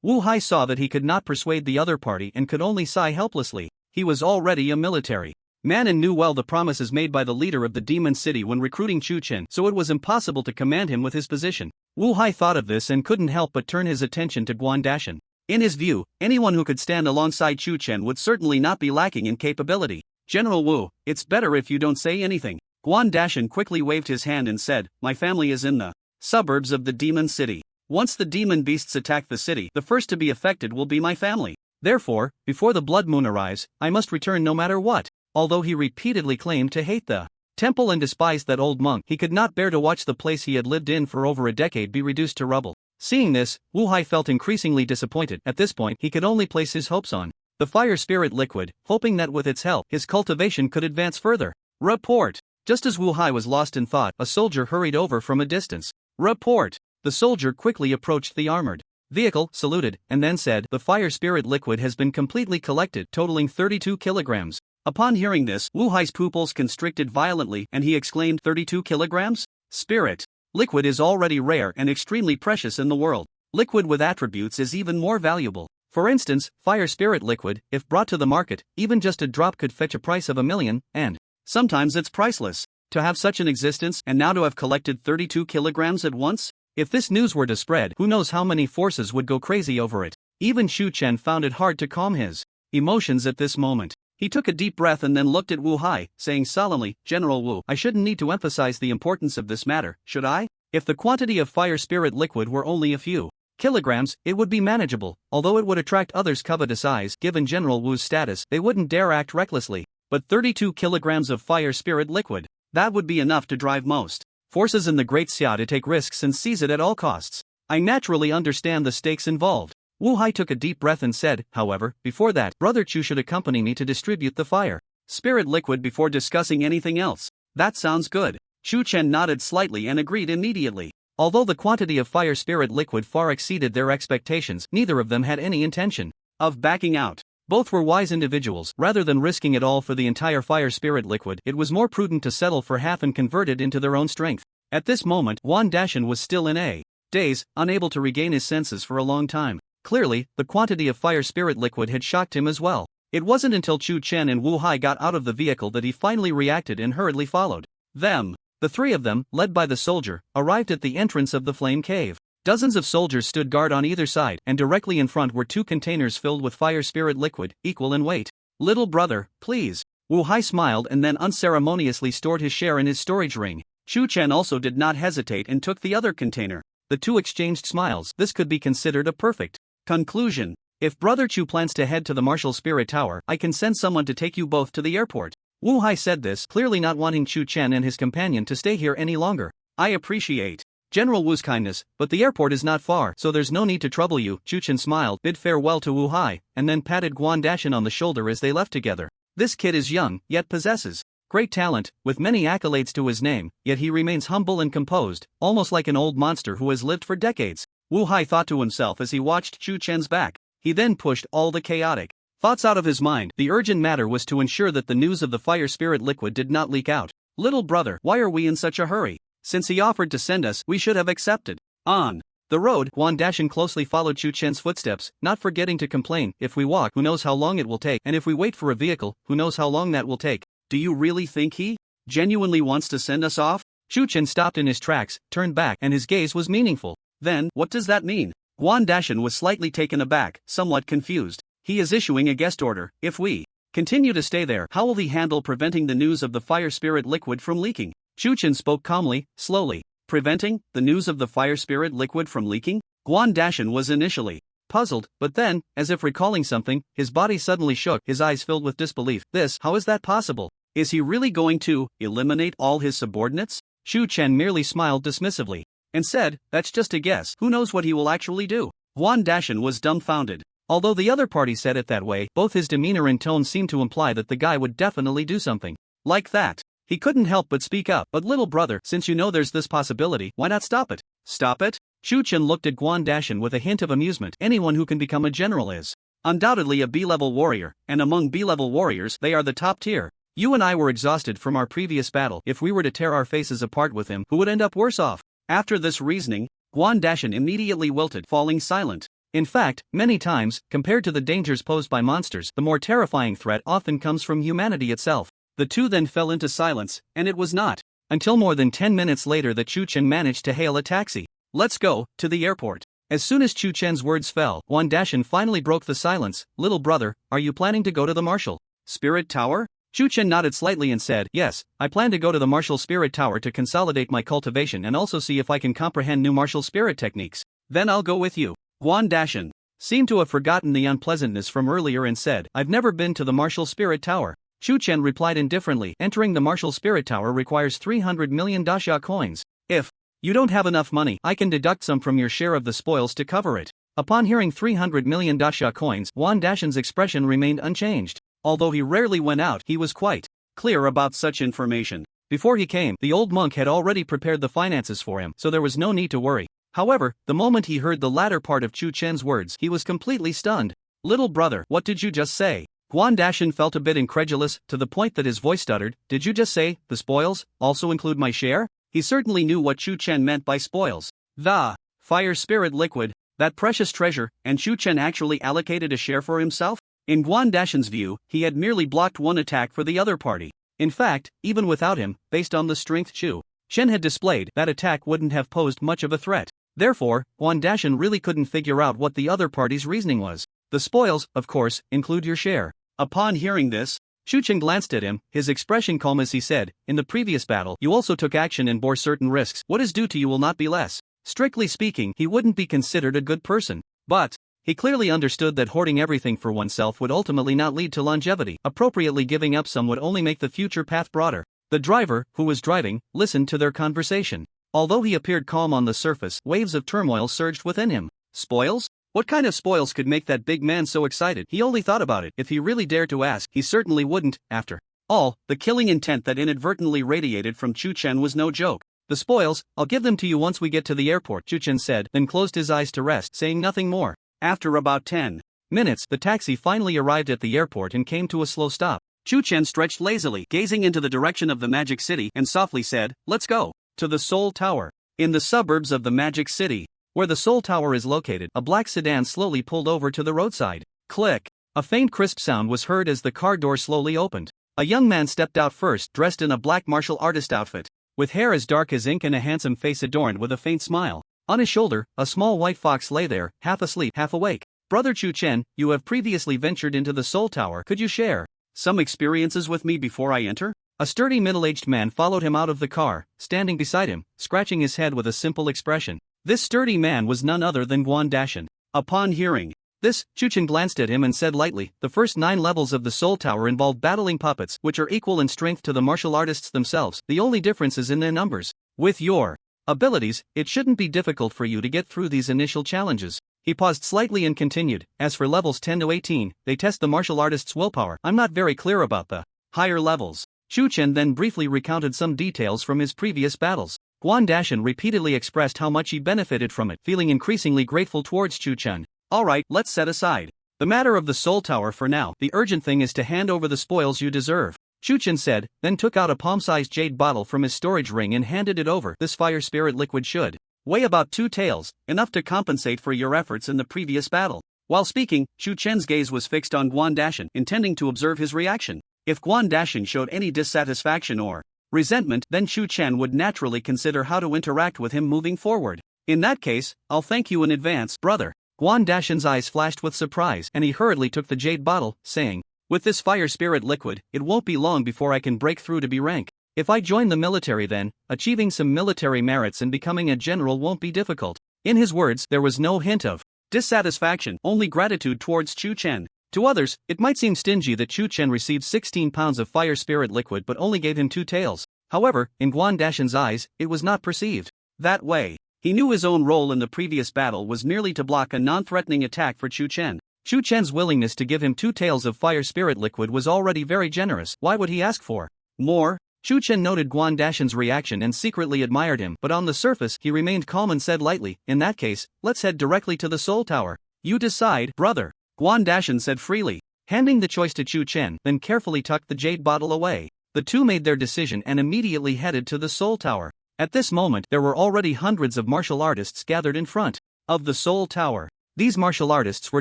Wu Hai saw that he could not persuade the other party and could only sigh helplessly. He was already a military man and knew well the promises made by the leader of the Demon City when recruiting Tiu Chen, so it was impossible to command him with his position. Wu Hai thought of this and couldn't help but turn his attention to Guan Dashan. In his view, anyone who could stand alongside Tiu Chen would certainly not be lacking in capability. General Wu, it's better if you don't say anything. Guan Dashan quickly waved his hand and said, my family is in the suburbs of the Demon City. Once the demon beasts attack the city, the first to be affected will be my family. Therefore, before the blood moon arrives, I must return no matter what. Although he repeatedly claimed to hate the temple and despised that old monk, he could not bear to watch the place he had lived in for over a decade be reduced to rubble. Seeing this, Wu Hai felt increasingly disappointed. At this point, he could only place his hopes on the fire spirit liquid, hoping that with its help, his cultivation could advance further. Report. Just as Wu Hai was lost in thought, a soldier hurried over from a distance. Report. The soldier quickly approached the armored vehicle, saluted, and then said, "The fire spirit liquid has been completely collected, totaling 32 kilograms. Upon hearing this, Wu Hai's pupils constricted violently, and he exclaimed, 32 kilograms? Spirit liquid is already rare and extremely precious in the world. Liquid with attributes is even more valuable. For instance, fire spirit liquid, if brought to the market, even just a drop could fetch a price of 1 million, and sometimes it's priceless. To have such an existence, and now to have collected 32 kilograms at once? If this news were to spread, who knows how many forces would go crazy over it." Even Shu Chen found it hard to calm his emotions at this moment. He took a deep breath and then looked at Wu Hai, saying solemnly, "General Wu, I shouldn't need to emphasize the importance of this matter, should I? If the quantity of fire spirit liquid were only a few kilograms, it would be manageable, although it would attract others' covetous eyes. Given General Wu's status, they wouldn't dare act recklessly. But 32 kilograms of fire spirit liquid, that would be enough to drive most forces in the Great Xia to take risks and seize it at all costs. I naturally understand the stakes involved." Wu Hai took a deep breath and said, "However, before that, Brother Chu should accompany me to distribute the fire spirit liquid before discussing anything else." "That sounds good." Chu Chen nodded slightly and agreed immediately. Although the quantity of fire spirit liquid far exceeded their expectations, neither of them had any intention of backing out. Both were wise individuals. Rather than risking it all for the entire fire spirit liquid, it was more prudent to settle for half and convert it into their own strength. At this moment, Wan Dashan was still in a daze, unable to regain his senses for a long time. Clearly, the quantity of fire spirit liquid had shocked him as well. It wasn't until Chu Chen and Wu Hai got out of the vehicle that he finally reacted and hurriedly followed them. The three of them, led by the soldier, arrived at the entrance of the flame cave. Dozens of soldiers stood guard on either side, and directly in front were 2 containers filled with fire spirit liquid, equal in weight. "Little brother, please." Wu Hai smiled and then unceremoniously stored his share in his storage ring. Chu Chen also did not hesitate and took the other container. The two exchanged smiles. This could be considered a perfect conclusion. "If Brother Chu plans to head to the Martial Spirit Tower, I can send someone to take you both to the airport." Wu Hai said this, clearly not wanting Chu Chen and his companion to stay here any longer. "I appreciate General Wu's kindness, but the airport is not far, so there's no need to trouble you." Chu Chen smiled, bid farewell to Wu Hai, and then patted Guan Dashan on the shoulder as they left together. This kid is young, yet possesses great talent, with many accolades to his name, yet he remains humble and composed, almost like an old monster who has lived for decades. Wu Hai thought to himself as he watched Chu Chen's back. He then pushed all the chaotic thoughts out of his mind. The urgent matter was to ensure that the news of the fire spirit liquid did not leak out. "Little brother, why are we in such a hurry? Since he offered to send us, we should have accepted." On the road, Guan Dashan closely followed Chu Chen's footsteps, not forgetting to complain, "If we walk, who knows how long it will take, and if we wait for a vehicle, who knows how long that will take. Do you really think he genuinely wants to send us off?" Chu Chen stopped in his tracks, turned back, and his gaze was meaningful. "Then, what does that mean?" Guan Dashan was slightly taken aback, somewhat confused. "He is issuing a guest order. If we continue to stay there, how will he handle preventing the news of the fire spirit liquid from leaking?" Chu Chen spoke calmly, slowly. "Preventing the news of the fire spirit liquid from leaking?" Guan Dashan was initially puzzled, but then, as if recalling something, his body suddenly shook, his eyes filled with disbelief. How is that possible? Is he really going to eliminate all his subordinates?" Chu Chen merely smiled dismissively and said, "That's just a guess. Who knows what he will actually do?" Guan Dashan was dumbfounded. Although the other party said it that way, both his demeanor and tone seemed to imply that the guy would definitely do something like that. He couldn't help but speak up. "But little brother, since you know there's this possibility, why not stop it?" "Stop it?" Chu Chen looked at Guan Dashan with a hint of amusement. "Anyone who can become a general is undoubtedly a B-level warrior, and among B-level warriors, they are the top tier. You and I were exhausted from our previous battle. If we were to tear our faces apart with him, who would end up worse off?" After this reasoning, Guan Dashan immediately wilted, falling silent. In fact, many times, compared to the dangers posed by monsters, the more terrifying threat often comes from humanity itself. The two then fell into silence, and it was not until more than 10 minutes later that Chu Chen managed to hail a taxi. "Let's go to the airport." As soon as Chu Chen's words fell, Guan Dashan finally broke the silence. "Little brother, are you planning to go to the Martial Spirit Tower?" Chu Chen nodded slightly and said, "Yes, I plan to go to the Martial Spirit Tower to consolidate my cultivation and also see if I can comprehend new martial spirit techniques. Then I'll go with you." Guan Dashan seemed to have forgotten the unpleasantness from earlier and said, "I've never been to the Martial Spirit Tower." Chu Chen replied indifferently, "Entering the Martial Spirit Tower requires 300 million dasha coins. If you don't have enough money, I can deduct some from your share of the spoils to cover it." Upon hearing 300 million dasha coins, Wan Dashan's expression remained unchanged. Although he rarely went out, he was quite clear about such information. Before he came, the old monk had already prepared the finances for him, so there was no need to worry. However, the moment he heard the latter part of Chu Chen's words, he was completely stunned. "Little brother, what did you just say?" Wan Dashan felt a bit incredulous, to the point that his voice stuttered. "Did you just say, the spoils also include my share?" He certainly knew what Chu Chen meant by spoils. The fire spirit liquid, that precious treasure, and Chu Chen actually allocated a share for himself? In Wan Dashan's view, he had merely blocked one attack for the other party. In fact, even without him, based on the strength Chu Chen had displayed, that attack wouldn't have posed much of a threat. Therefore, Wan Dashan really couldn't figure out what the other party's reasoning was. "The spoils, of course, include your share." Upon hearing this, Chu Chen glanced at him, his expression calm as he said, "In the previous battle, you also took action and bore certain risks. What is due to you will not be less." Strictly speaking, he wouldn't be considered a good person. But he clearly understood that hoarding everything for oneself would ultimately not lead to longevity. Appropriately giving up some would only make the future path broader. The driver, who was driving, listened to their conversation. Although he appeared calm on the surface, waves of turmoil surged within him. Spoils? What kind of spoils could make that big man so excited? He only thought about it. If he really dared to ask, he certainly wouldn't. After all, the killing intent that inadvertently radiated from Chu Chen was no joke. "The spoils, I'll give them to you once we get to the airport," Chu Chen said, then closed his eyes to rest, saying nothing more. After about 10 minutes, the taxi finally arrived at the airport and came to a slow stop. Chu Chen stretched lazily, gazing into the direction of the Magic City, and softly said, "Let's go." To the Soul Tower. In the suburbs of the Magic City, where the Soul Tower is located, a black sedan slowly pulled over to the roadside. Click. A faint crisp sound was heard as the car door slowly opened. A young man stepped out first, dressed in a black martial artist outfit, with hair as dark as ink and a handsome face adorned with a faint smile. On his shoulder, a small white fox lay there, half asleep, half awake. "Brother Chu Chen, you have previously ventured into the Soul Tower. Could you share some experiences with me before I enter?" A sturdy middle-aged man followed him out of the car, standing beside him, scratching his head with a simple expression. This sturdy man was none other than Wan Dashan. Upon hearing this, Chu Chen glanced at him and said lightly, "The first 9 levels of the Soul Tower involve battling puppets, which are equal in strength to the martial artists themselves. The only difference is in their numbers. With your abilities, it shouldn't be difficult for you to get through these initial challenges." He paused slightly and continued, "As for levels 10 to 18, they test the martial artist's willpower. I'm not very clear about the higher levels." Chu Chen then briefly recounted some details from his previous battles. Wan Dashan repeatedly expressed how much he benefited from it, feeling increasingly grateful towards Chu Chen. "Alright, let's set aside the matter of the Soul Tower for now. The urgent thing is to hand over the spoils you deserve," Chu Chen said, then took out a palm-sized jade bottle from his storage ring and handed it over. "This fire spirit liquid should weigh about 2 taels, enough to compensate for your efforts in the previous battle." While speaking, Chu Chen's gaze was fixed on Wan Dashan, intending to observe his reaction. If Wan Dashan showed any dissatisfaction or resentment, then Chu Chen would naturally consider how to interact with him moving forward. "In that case, I'll thank you in advance, brother." Wan Dashan's eyes flashed with surprise, and he hurriedly took the jade bottle, saying, "With this fire spirit liquid, it won't be long before I can break through to be rank. If I join the military then, achieving some military merits and becoming a general won't be difficult." In his words, there was no hint of dissatisfaction, only gratitude towards Chu Chen. To others, it might seem stingy that Chu Chen received 16 pounds of fire spirit liquid but only gave him 2 taels. However, in Wan Dashan's eyes, it was not perceived that way. He knew his own role in the previous battle was merely to block a non-threatening attack for Chu Chen. Chu Chen's willingness to give him 2 taels of fire spirit liquid was already very generous. Why would he ask for more? Chu Chen noted Wan Dashan's reaction and secretly admired him, but on the surface he remained calm and said lightly, "In that case, let's head directly to the Soul Tower." "You decide, brother," Wan Dashan said freely, handing the choice to Chu Chen, then carefully tucked the jade bottle away. The two made their decision and immediately headed to the Soul Tower. At this moment, there were already hundreds of martial artists gathered in front of the Soul Tower. These martial artists were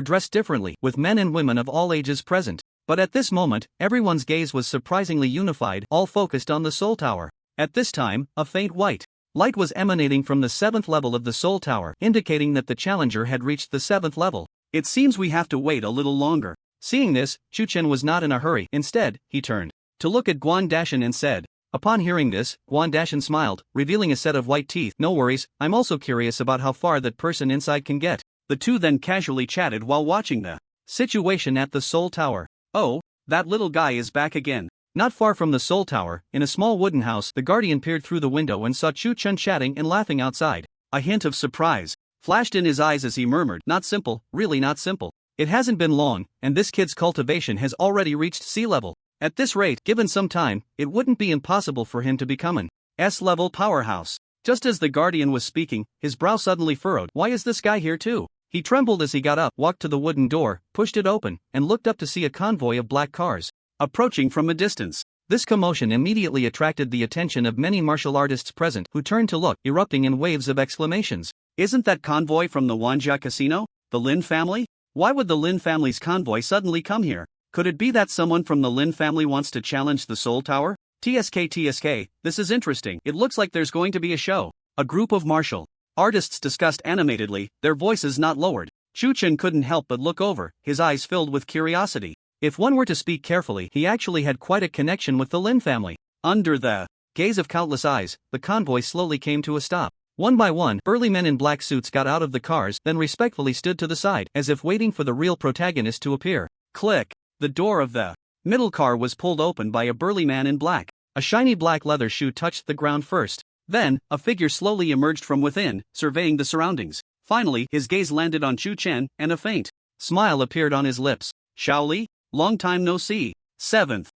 dressed differently, with men and women of all ages present. But at this moment, everyone's gaze was surprisingly unified, all focused on the Soul Tower. At this time, a faint white light was emanating from the 7th level of the Soul Tower, indicating that the challenger had reached the 7th level. "It seems we have to wait a little longer." Seeing this, Chu Chen was not in a hurry. Instead, he turned to look at Wan Dashan and said. Upon hearing this, Wan Dashan smiled, revealing a set of white teeth. "No worries, I'm also curious about how far that person inside can get." The two then casually chatted while watching the situation at the Soul Tower. Oh, that little guy is back again. Not far from the Soul Tower, in a small wooden house, the Guardian peered through the window and saw Tion Tion chatting and laughing outside. A hint of surprise flashed in his eyes as he murmured, "Not simple, really not simple. It hasn't been long, and this kid's cultivation has already reached sea level. At this rate, given some time, it wouldn't be impossible for him to become an S-level powerhouse." Just as the Guardian was speaking, his brow suddenly furrowed. Why is this guy here too? He trembled as he got up, walked to the wooden door, pushed it open, and looked up to see a convoy of black cars approaching from a distance. This commotion immediately attracted the attention of many martial artists present, who turned to look, erupting in waves of exclamations. Isn't that convoy from the Wanja casino? The Lin family? Why would the Lin family's convoy suddenly come here? Could it be that someone from the Lin family wants to challenge the Soul Tower? TSK, this is interesting. It looks like there's going to be a show. A group of martial artists discussed animatedly, their voices not lowered. Tion Tion couldn't help but look over, his eyes filled with curiosity. If one were to speak carefully, he actually had quite a connection with the Lin family. Under the gaze of countless eyes, the convoy slowly came to a stop. One by one, burly men in black suits got out of the cars, then respectfully stood to the side, as if waiting for the real protagonist to appear. Click! The door of the middle car was pulled open by a burly man in black. A shiny black leather shoe touched the ground first. Then, a figure slowly emerged from within, surveying the surroundings. Finally, his gaze landed on Tion Chen, and a faint smile appeared on his lips. Shaoli? Long time no see. Seventh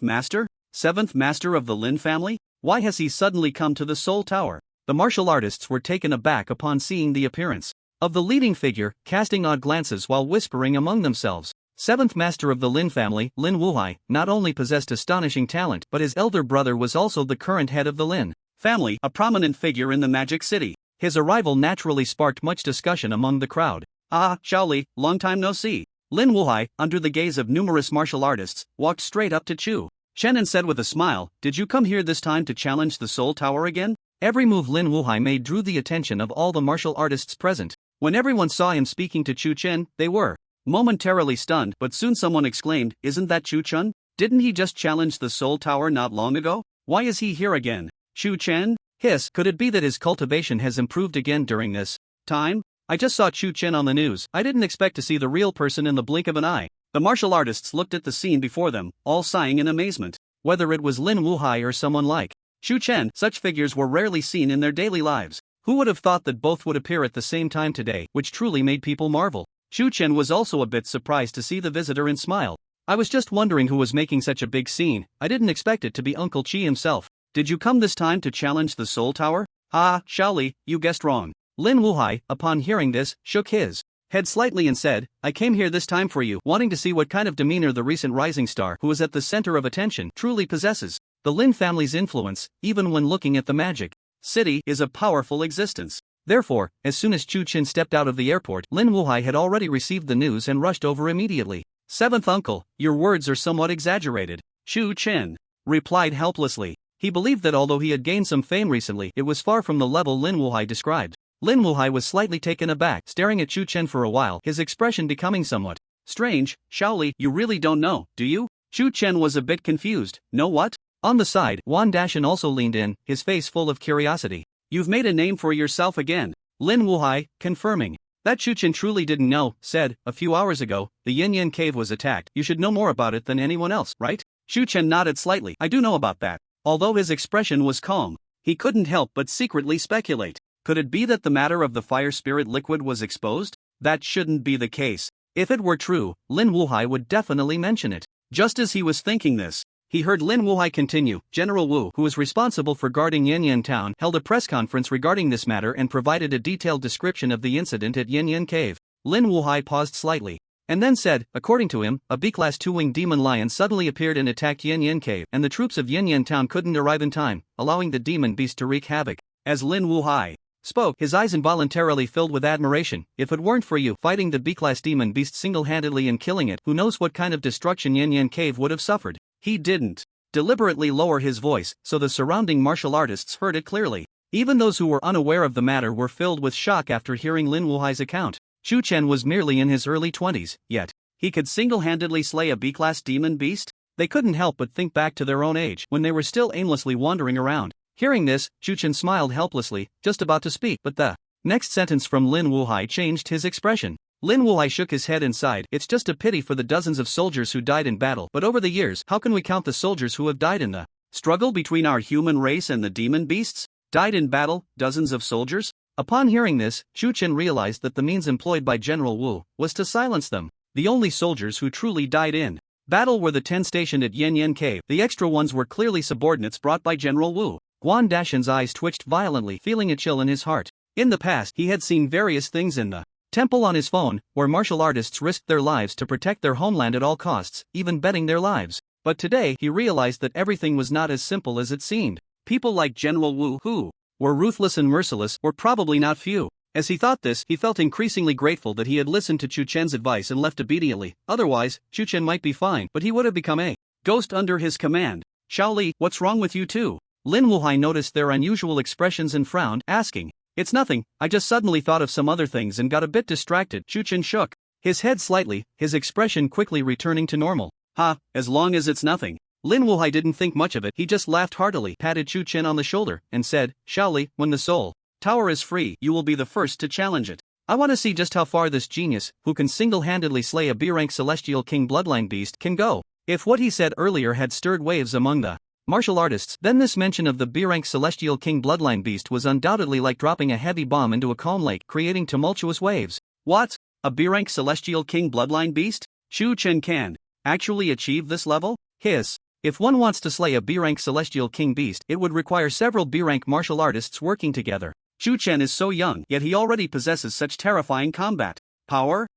master? Seventh master of the Lin family? Why has he suddenly come to the Soul Tower? The martial artists were taken aback upon seeing the appearance of the leading figure, casting odd glances while whispering among themselves. Seventh master of the Lin family, Lin Wuhai, not only possessed astonishing talent, but his elder brother was also the current head of the Lin family, a prominent figure in the Magic City. His arrival naturally sparked much discussion among the crowd. Ah, Shaoli, long time no see. Lin Wuhai, under the gaze of numerous martial artists, walked straight up to Chen and said with a smile, "Did you come here this time to challenge the Soul Tower again?" Every move Lin Wuhai made drew the attention of all the martial artists present. When everyone saw him speaking to Chen Chen, they were momentarily stunned, but soon someone exclaimed, "Isn't that Chen Chen? Didn't he just challenge the Soul Tower not long ago? Why is he here again?" Chen Chen? Hiss, could it be that his cultivation has improved again during this time? I just saw Chen Chen on the news. I didn't expect to see the real person in the blink of an eye. The martial artists looked at the scene before them, all sighing in amazement. Whether it was Lin Wuhai or someone like Chen Chen, such figures were rarely seen in their daily lives. Who would have thought that both would appear at the same time today, which truly made people marvel. Chen Chen was also a bit surprised to see the visitor and smiled. I was just wondering who was making such a big scene. I didn't expect it to be Uncle Chi himself. Did you come this time to challenge the Soul Tower? Ah, Shaoli, you guessed wrong. Lin Wuhai, upon hearing this, shook his head slightly and said, "I came here this time for you, wanting to see what kind of demeanor the recent rising star who is at the center of attention truly possesses. The Lin family's influence, even when looking at the Magic City, is a powerful existence." Therefore, as soon as Chen Chen stepped out of the airport, Lin Wuhai had already received the news and rushed over immediately. "Seventh uncle, your words are somewhat exaggerated," Chen Chen replied helplessly. He believed that although he had gained some fame recently, it was far from the level Lin Wuhai described. Lin Wuhai was slightly taken aback, staring at Chen Chen for a while, his expression becoming somewhat strange. "Shaoli, you really don't know, do you?" Chen Chen was a bit confused. "Know what?" On the side, Wan Dashan also leaned in, his face full of curiosity. "You've made a name for yourself again." Lin Wuhai, confirming that Chen Chen truly didn't know, said, "A few hours ago, the Yin Yin cave was attacked. You should know more about it than anyone else, right?" Chen Chen nodded slightly. "I do know about that." Although his expression was calm, he couldn't help but secretly speculate. Could it be that the matter of the fire spirit liquid was exposed? That shouldn't be the case. If it were true, Lin Wuhai would definitely mention it. Just as he was thinking this, he heard Lin Wuhai continue. General Wu, who was responsible for guarding Yin Yin Town, held a press conference regarding this matter and provided a detailed description of the incident at Yin Yin Cave. Lin Wuhai paused slightly, and then said, according to him, a B-class two-winged demon lion suddenly appeared and attacked Yin Yin Cave, and the troops of Yin Yin Town couldn't arrive in time, allowing the demon beast to wreak havoc. As Lin Wuhai spoke, his eyes involuntarily filled with admiration. If it weren't for you fighting the B-class demon beast single-handedly and killing it, who knows what kind of destruction Yin Yin Cave would have suffered. He didn't deliberately lower his voice, so the surrounding martial artists heard it clearly. Even those who were unaware of the matter were filled with shock after hearing Lin Wuhai's account. Chen Chen was merely in his early 20s, yet he could single-handedly slay a B-class demon beast? They couldn't help but think back to their own age, when they were still aimlessly wandering around. Hearing this, Chen Chen smiled helplessly, just about to speak, but the Next sentence from Lin Wuhai changed his expression. Lin Wuhai shook his head and sighed. It's just a pity for the dozens of soldiers who died in battle, but over the years, how can we count the soldiers who have died in the struggle between our human race and the demon beasts? Died in battle, dozens of soldiers? Upon hearing this, Chu Chen realized that the means employed by General Wu was to silence them. The only soldiers who truly died in battle were the 10 stationed at Yen Yen Cave. The extra ones were clearly subordinates brought by General Wu. Guan Dashan's eyes twitched violently, feeling a chill in his heart. In the past, he had seen various things in the temple on his phone, where martial artists risked their lives to protect their homeland at all costs, even betting their lives. But today, he realized that everything was not as simple as it seemed. People like General Wu, who were ruthless and merciless, were probably not few. As he thought this, he felt increasingly grateful that he had listened to Chu Chen's advice and left obediently. Otherwise, Chu Chen might be fine, but he would have become a ghost under his command. Shaoli, what's wrong with you two? Lin Wuhai noticed their unusual expressions and frowned, asking. It's nothing, I just suddenly thought of some other things and got a bit distracted. Chu Chen shook his head slightly, his expression quickly returning to normal. As long as it's nothing. Lin Wuhai didn't think much of it, he just laughed heartily, patted Chu Chen on the shoulder, and said, Shaoli, when the soul tower is free, you will be the first to challenge it. I want to see just how far this genius, who can single-handedly slay a B-rank celestial king bloodline beast, can go. If what he said earlier had stirred waves among the martial artists, then this mention of the B-rank celestial king bloodline beast was undoubtedly like dropping a heavy bomb into a calm lake, creating tumultuous waves. What? A B-rank celestial king bloodline beast? Chu Chen can actually achieve this level? Hiss. If one wants to slay a B-rank celestial king beast, it would require several B-rank martial artists working together. Chu Chen is so young, yet he already possesses such terrifying combat power.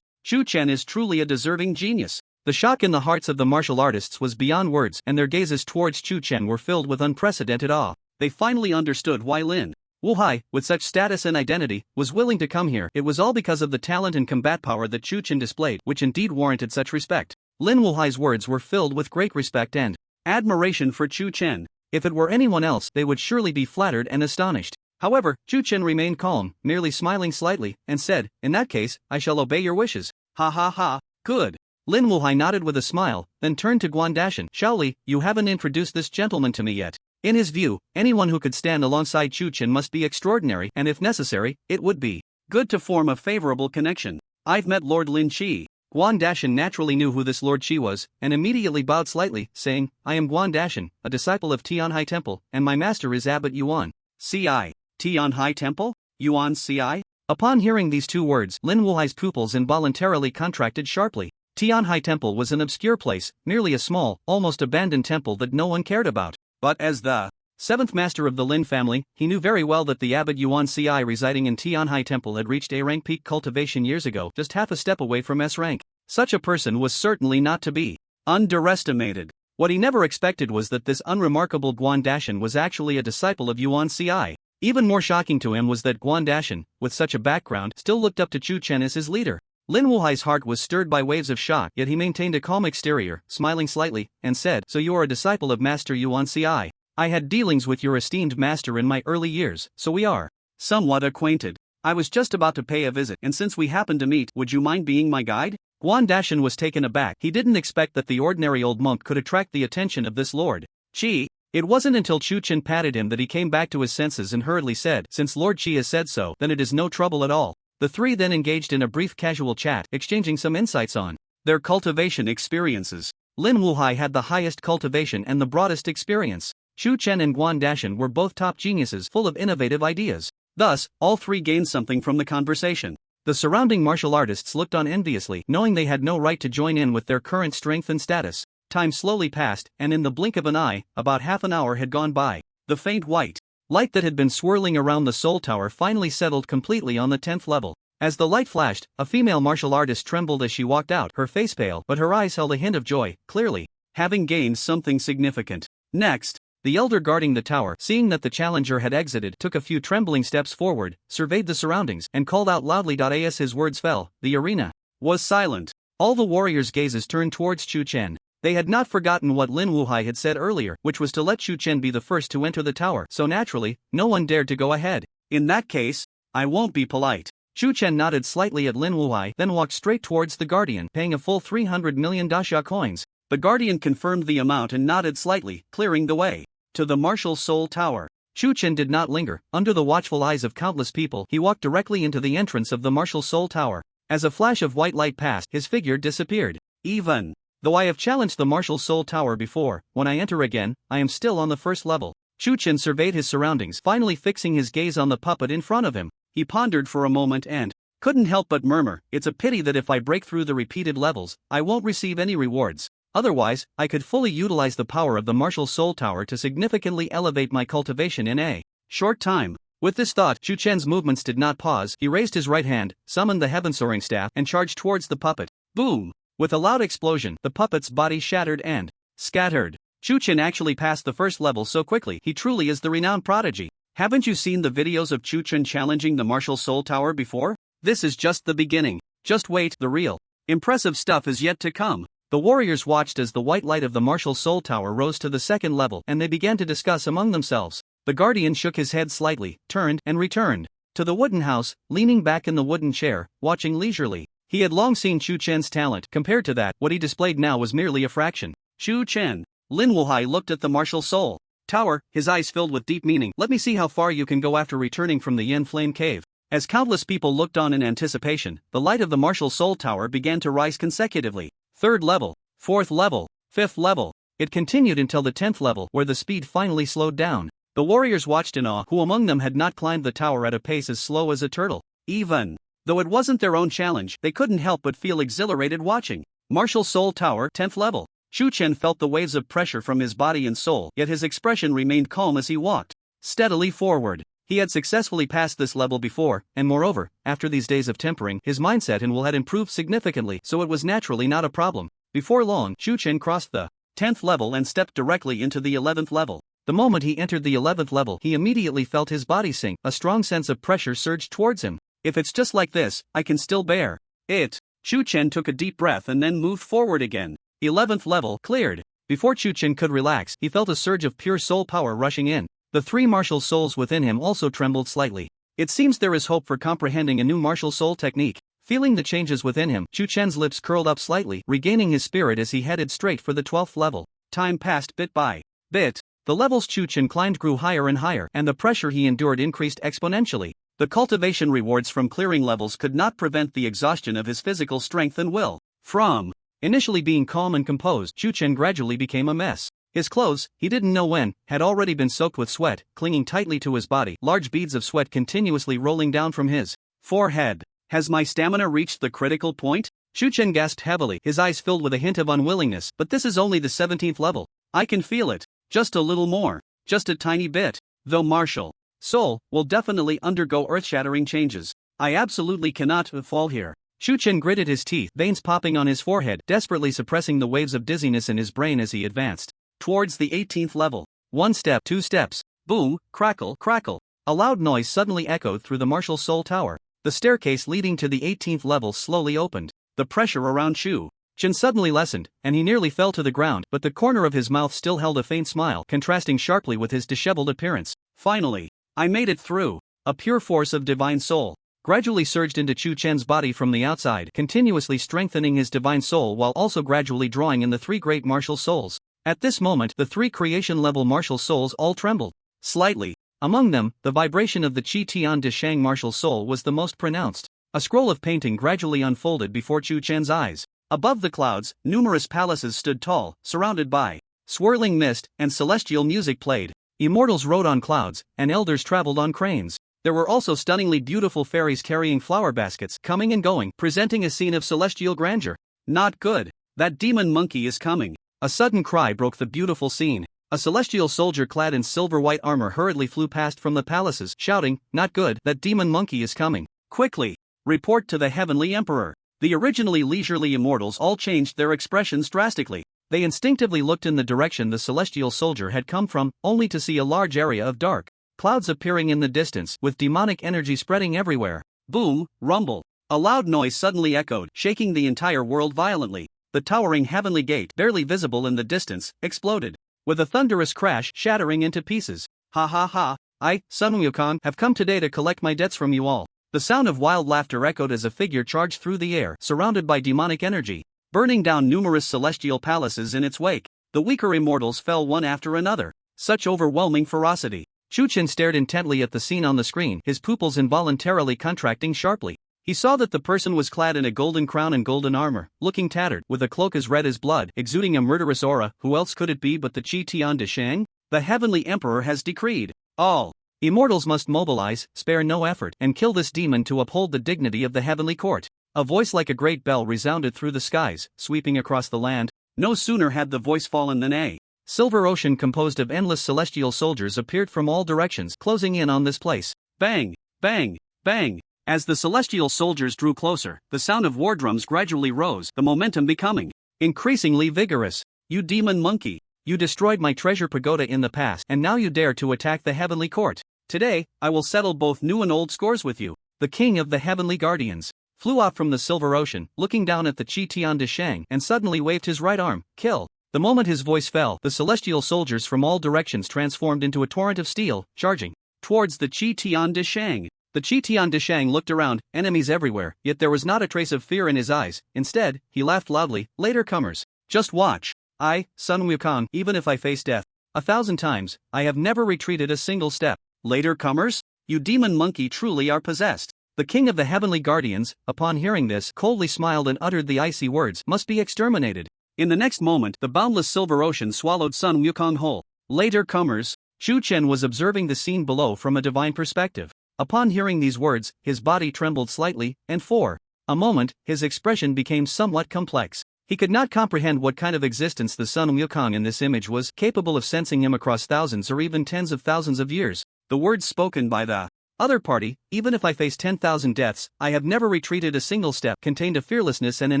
Chu Chen is truly a deserving genius. The shock in the hearts of the martial artists was beyond words, and their gazes towards Chu Chen were filled with unprecedented awe. They finally understood why Lin Wuhai, with such status and identity, was willing to come here. It was all because of the talent and combat power that Chu Chen displayed, which indeed warranted such respect. Lin Wuhai's words were filled with great respect and admiration for Chu Chen. If it were anyone else, they would surely be flattered and astonished. However, Chu Chen remained calm, merely smiling slightly, and said, in that case, I shall obey your wishes. Ha ha ha, good. Lin Wuhai nodded with a smile, then turned to Guan Dashan. Shaoli, you haven't introduced this gentleman to me yet. In his view, anyone who could stand alongside Chu Chen must be extraordinary, and if necessary, it would be good to form a favorable connection. I've met Lord Lin Qi. Guan Dashan naturally knew who this Lord Qi was, and immediately bowed slightly, saying, I am Guan Dashan, a disciple of Tian Hai Temple, and my master is Abbot Yuan. C.I. Tian Hai Temple? Yuan C.I.? Upon hearing these two words, Lin Wuhai's pupils involuntarily contracted sharply. Tian Hai Temple was an obscure place, merely a small, almost abandoned temple that no one cared about. But as the seventh master of the Lin family, he knew very well that the Abbot Yuan C.I. residing in Tian Hai Temple had reached A-rank peak cultivation years ago, just half a step away from S-rank. Such a person was certainly not to be underestimated. What he never expected was that this unremarkable Guan Dashan was actually a disciple of Yuan C.I. Even more shocking to him was that Guan Dashan, with such a background, still looked up to Chu Chen as his leader. Lin Wuhai's heart was stirred by waves of shock, yet he maintained a calm exterior, smiling slightly, and said, So you are a disciple of Master Yuan C.I. I had dealings with your esteemed master in my early years, so we are somewhat acquainted. I was just about to pay a visit, and since we happened to meet, would you mind being my guide? Guan Dashan was taken aback. He didn't expect that the ordinary old monk could attract the attention of this Lord Qi. It wasn't until Chu Chen patted him that he came back to his senses and hurriedly said, Since Lord Qi has said so, then it is no trouble at all. The three then engaged in a brief casual chat, exchanging some insights on their cultivation experiences. Lin Wuhai had the highest cultivation and the broadest experience. Chu Chen and Guan Dashan were both top geniuses full of innovative ideas. Thus, all three gained something from the conversation. The surrounding martial artists looked on enviously, knowing they had no right to join in with their current strength and status. Time slowly passed, and in the blink of an eye, about half an hour had gone by. The faint white light that had been swirling around the Soul Tower finally settled completely on the 10th level. As the light flashed, a female martial artist trembled as she walked out, her face pale, but her eyes held a hint of joy, clearly having gained something significant. Next, the elder guarding the tower, seeing that the challenger had exited, took a few trembling steps forward, surveyed the surroundings, and called out loudly. As his words fell, the arena was silent. All the warriors' gazes turned towards Chu Chen. They had not forgotten what Lin Wuhai had said earlier, which was to let Chu Chen be the first to enter the tower, so naturally, no one dared to go ahead. In that case, I won't be polite. Chu Chen nodded slightly at Lin Wuhai, then walked straight towards the Guardian, paying a full 300 million dasha coins. The Guardian confirmed the amount and nodded slightly, clearing the way to the Martial Soul Tower. Chu Chen did not linger. Under the watchful eyes of countless people, he walked directly into the entrance of the martial soul tower. As a flash of white light passed, his figure disappeared. Even though I have challenged the martial soul tower before, when I enter again, I am still on the first level. Chu Chen surveyed his surroundings, finally fixing his gaze on the puppet in front of him. He pondered for a moment and couldn't help but murmur, "It's a pity that if I break through the repeated levels, I won't receive any rewards. Otherwise, I could fully utilize the power of the martial soul tower to significantly elevate my cultivation in a short time." With this thought, Chu Chen's movements did not pause. He raised his right hand, summoned the heaven-soaring staff, and charged towards the puppet. Boom! With a loud explosion, the puppet's body shattered and scattered. Chu Chen actually passed the first level so quickly. He truly is the renowned prodigy. Haven't you seen the videos of Chu Chen challenging the martial soul tower before? This is just the beginning. Just wait, the real impressive stuff is yet to come. The warriors watched as the white light of the martial soul tower rose to the second level, and they began to discuss among themselves. The guardian shook his head slightly, turned, and returned to the wooden house, leaning back in the wooden chair, watching leisurely. He had long seen Chu Chen's talent. Compared to that, what he displayed now was merely a fraction. Chu Chen. Lin Wuhai looked at the martial soul tower, his eyes filled with deep meaning. "Let me see how far you can go after returning from the Yin Flame Cave." As countless people looked on in anticipation, the light of the martial soul tower began to rise consecutively. Third level, fourth level, fifth level. It continued until the 10th level, where the speed finally slowed down. The warriors watched in awe. Who among them had not climbed the tower at a pace as slow as a turtle? Even though it wasn't their own challenge, they couldn't help but feel exhilarated watching. Martial Soul Tower, 10th level. Chu Chen felt the waves of pressure from his body and soul, yet his expression remained calm as he walked steadily forward. He had successfully passed this level before, and moreover, after these days of tempering, his mindset and will had improved significantly, so it was naturally not a problem. Before long, Chu Chen crossed the 10th level and stepped directly into the 11th level. The moment he entered the 11th level, he immediately felt his body sink. A strong sense of pressure surged towards him. If it's just like this, I can still bear it. Chu Chen took a deep breath and then moved forward again. 11th level cleared. Before Chu Chen could relax, he felt a surge of pure soul power rushing in. The three martial souls within him also trembled slightly. It seems there is hope for comprehending a new martial soul technique. Feeling the changes within him, Chu Chen's lips curled up slightly, regaining his spirit as he headed straight for the 12th level. Time passed bit by bit. The levels Chu Chen climbed grew higher and higher, and the pressure he endured increased exponentially. The cultivation rewards from clearing levels could not prevent the exhaustion of his physical strength and will. From initially being calm and composed, Chu Chen gradually became a mess. His clothes, he didn't know when, had already been soaked with sweat, clinging tightly to his body, large beads of sweat continuously rolling down from his forehead. Has my stamina reached the critical point? Chu Chen gasped heavily, his eyes filled with a hint of unwillingness. But this is only the 17th level. I can feel it. Just a little more. Just a tiny bit. Though martial soul will definitely undergo earth-shattering changes. I absolutely cannot fall here. Chu Chen gritted his teeth, veins popping on his forehead, desperately suppressing the waves of dizziness in his brain as he advanced towards the 18th level. One step, two steps. Boom, crackle, crackle. A loud noise suddenly echoed through the martial soul tower. The staircase leading to the 18th level slowly opened. The pressure around Chu Chen suddenly lessened, and he nearly fell to the ground, but the corner of his mouth still held a faint smile, contrasting sharply with his disheveled appearance. Finally, I made it through. A pure force of divine soul gradually surged into Chu Chen's body from the outside, continuously strengthening his divine soul while also gradually drawing in the three great martial souls. At this moment, the three creation-level martial souls all trembled slightly. Among them, the vibration of the Qi Tian De Shang martial soul was the most pronounced. A scroll of painting gradually unfolded before Chu Chen's eyes. Above the clouds, numerous palaces stood tall, surrounded by swirling mist, and celestial music played. Immortals rode on clouds, and elders traveled on cranes. There were also stunningly beautiful fairies carrying flower baskets, coming and going, presenting a scene of celestial grandeur. Not good. That demon monkey is coming. A sudden cry broke the beautiful scene. A celestial soldier clad in silver-white armor hurriedly flew past from the palaces, shouting, "Not good, that demon monkey is coming. Quickly! Report to the Heavenly Emperor." The originally leisurely immortals all changed their expressions drastically. They instinctively looked in the direction the celestial soldier had come from, only to see a large area of dark clouds appearing in the distance, with demonic energy spreading everywhere. Boom, rumble. A loud noise suddenly echoed, shaking the entire world violently. The towering heavenly gate, barely visible in the distance, exploded with a thunderous crash, shattering into pieces. Ha ha ha, I, Sun Wukong, have come today to collect my debts from you all. The sound of wild laughter echoed as a figure charged through the air, surrounded by demonic energy, burning down numerous celestial palaces in its wake. The weaker immortals fell one after another. Such overwhelming ferocity. Chu Chen stared intently at the scene on the screen, his pupils involuntarily contracting sharply. He saw that the person was clad in a golden crown and golden armor, looking tattered, with a cloak as red as blood, exuding a murderous aura. Who else could it be but the Tion Tion? The Heavenly Emperor has decreed, all immortals must mobilize, spare no effort, and kill this demon to uphold the dignity of the heavenly court. A voice like a great bell resounded through the skies, sweeping across the land. No sooner had the voice fallen than a silver ocean composed of endless celestial soldiers appeared from all directions, closing in on this place. Bang! Bang! Bang! As the celestial soldiers drew closer, the sound of war drums gradually rose, the momentum becoming increasingly vigorous. You demon monkey! You destroyed my treasure pagoda in the past, and now you dare to attack the heavenly court. Today, I will settle both new and old scores with you. The king of the heavenly guardians flew off from the silver ocean, looking down at the Tion Tion, and suddenly waved his right arm. Kill! The moment his voice fell, the celestial soldiers from all directions transformed into a torrent of steel, charging towards the Tion Tion. The Tion Tion looked around, enemies everywhere, yet there was not a trace of fear in his eyes. Instead, he laughed loudly. Later comers, just watch. I, Sun Wukong, even if I face death 1,000 times, I have never retreated a single step. Later comers? You demon monkey truly are possessed. The king of the heavenly guardians, upon hearing this, coldly smiled and uttered the icy words, must be exterminated. In the next moment, the boundless silver ocean swallowed Sun Wukong whole. Later comers? Chu Chen was observing the scene below from a divine perspective. Upon hearing these words, his body trembled slightly, and for a moment, his expression became somewhat complex. He could not comprehend what kind of existence the Sun Wukong in this image was capable of, sensing him across thousands or even tens of thousands of years. The words spoken by the other party, even if I face 10,000 deaths, I have never retreated a single step, contained a fearlessness and an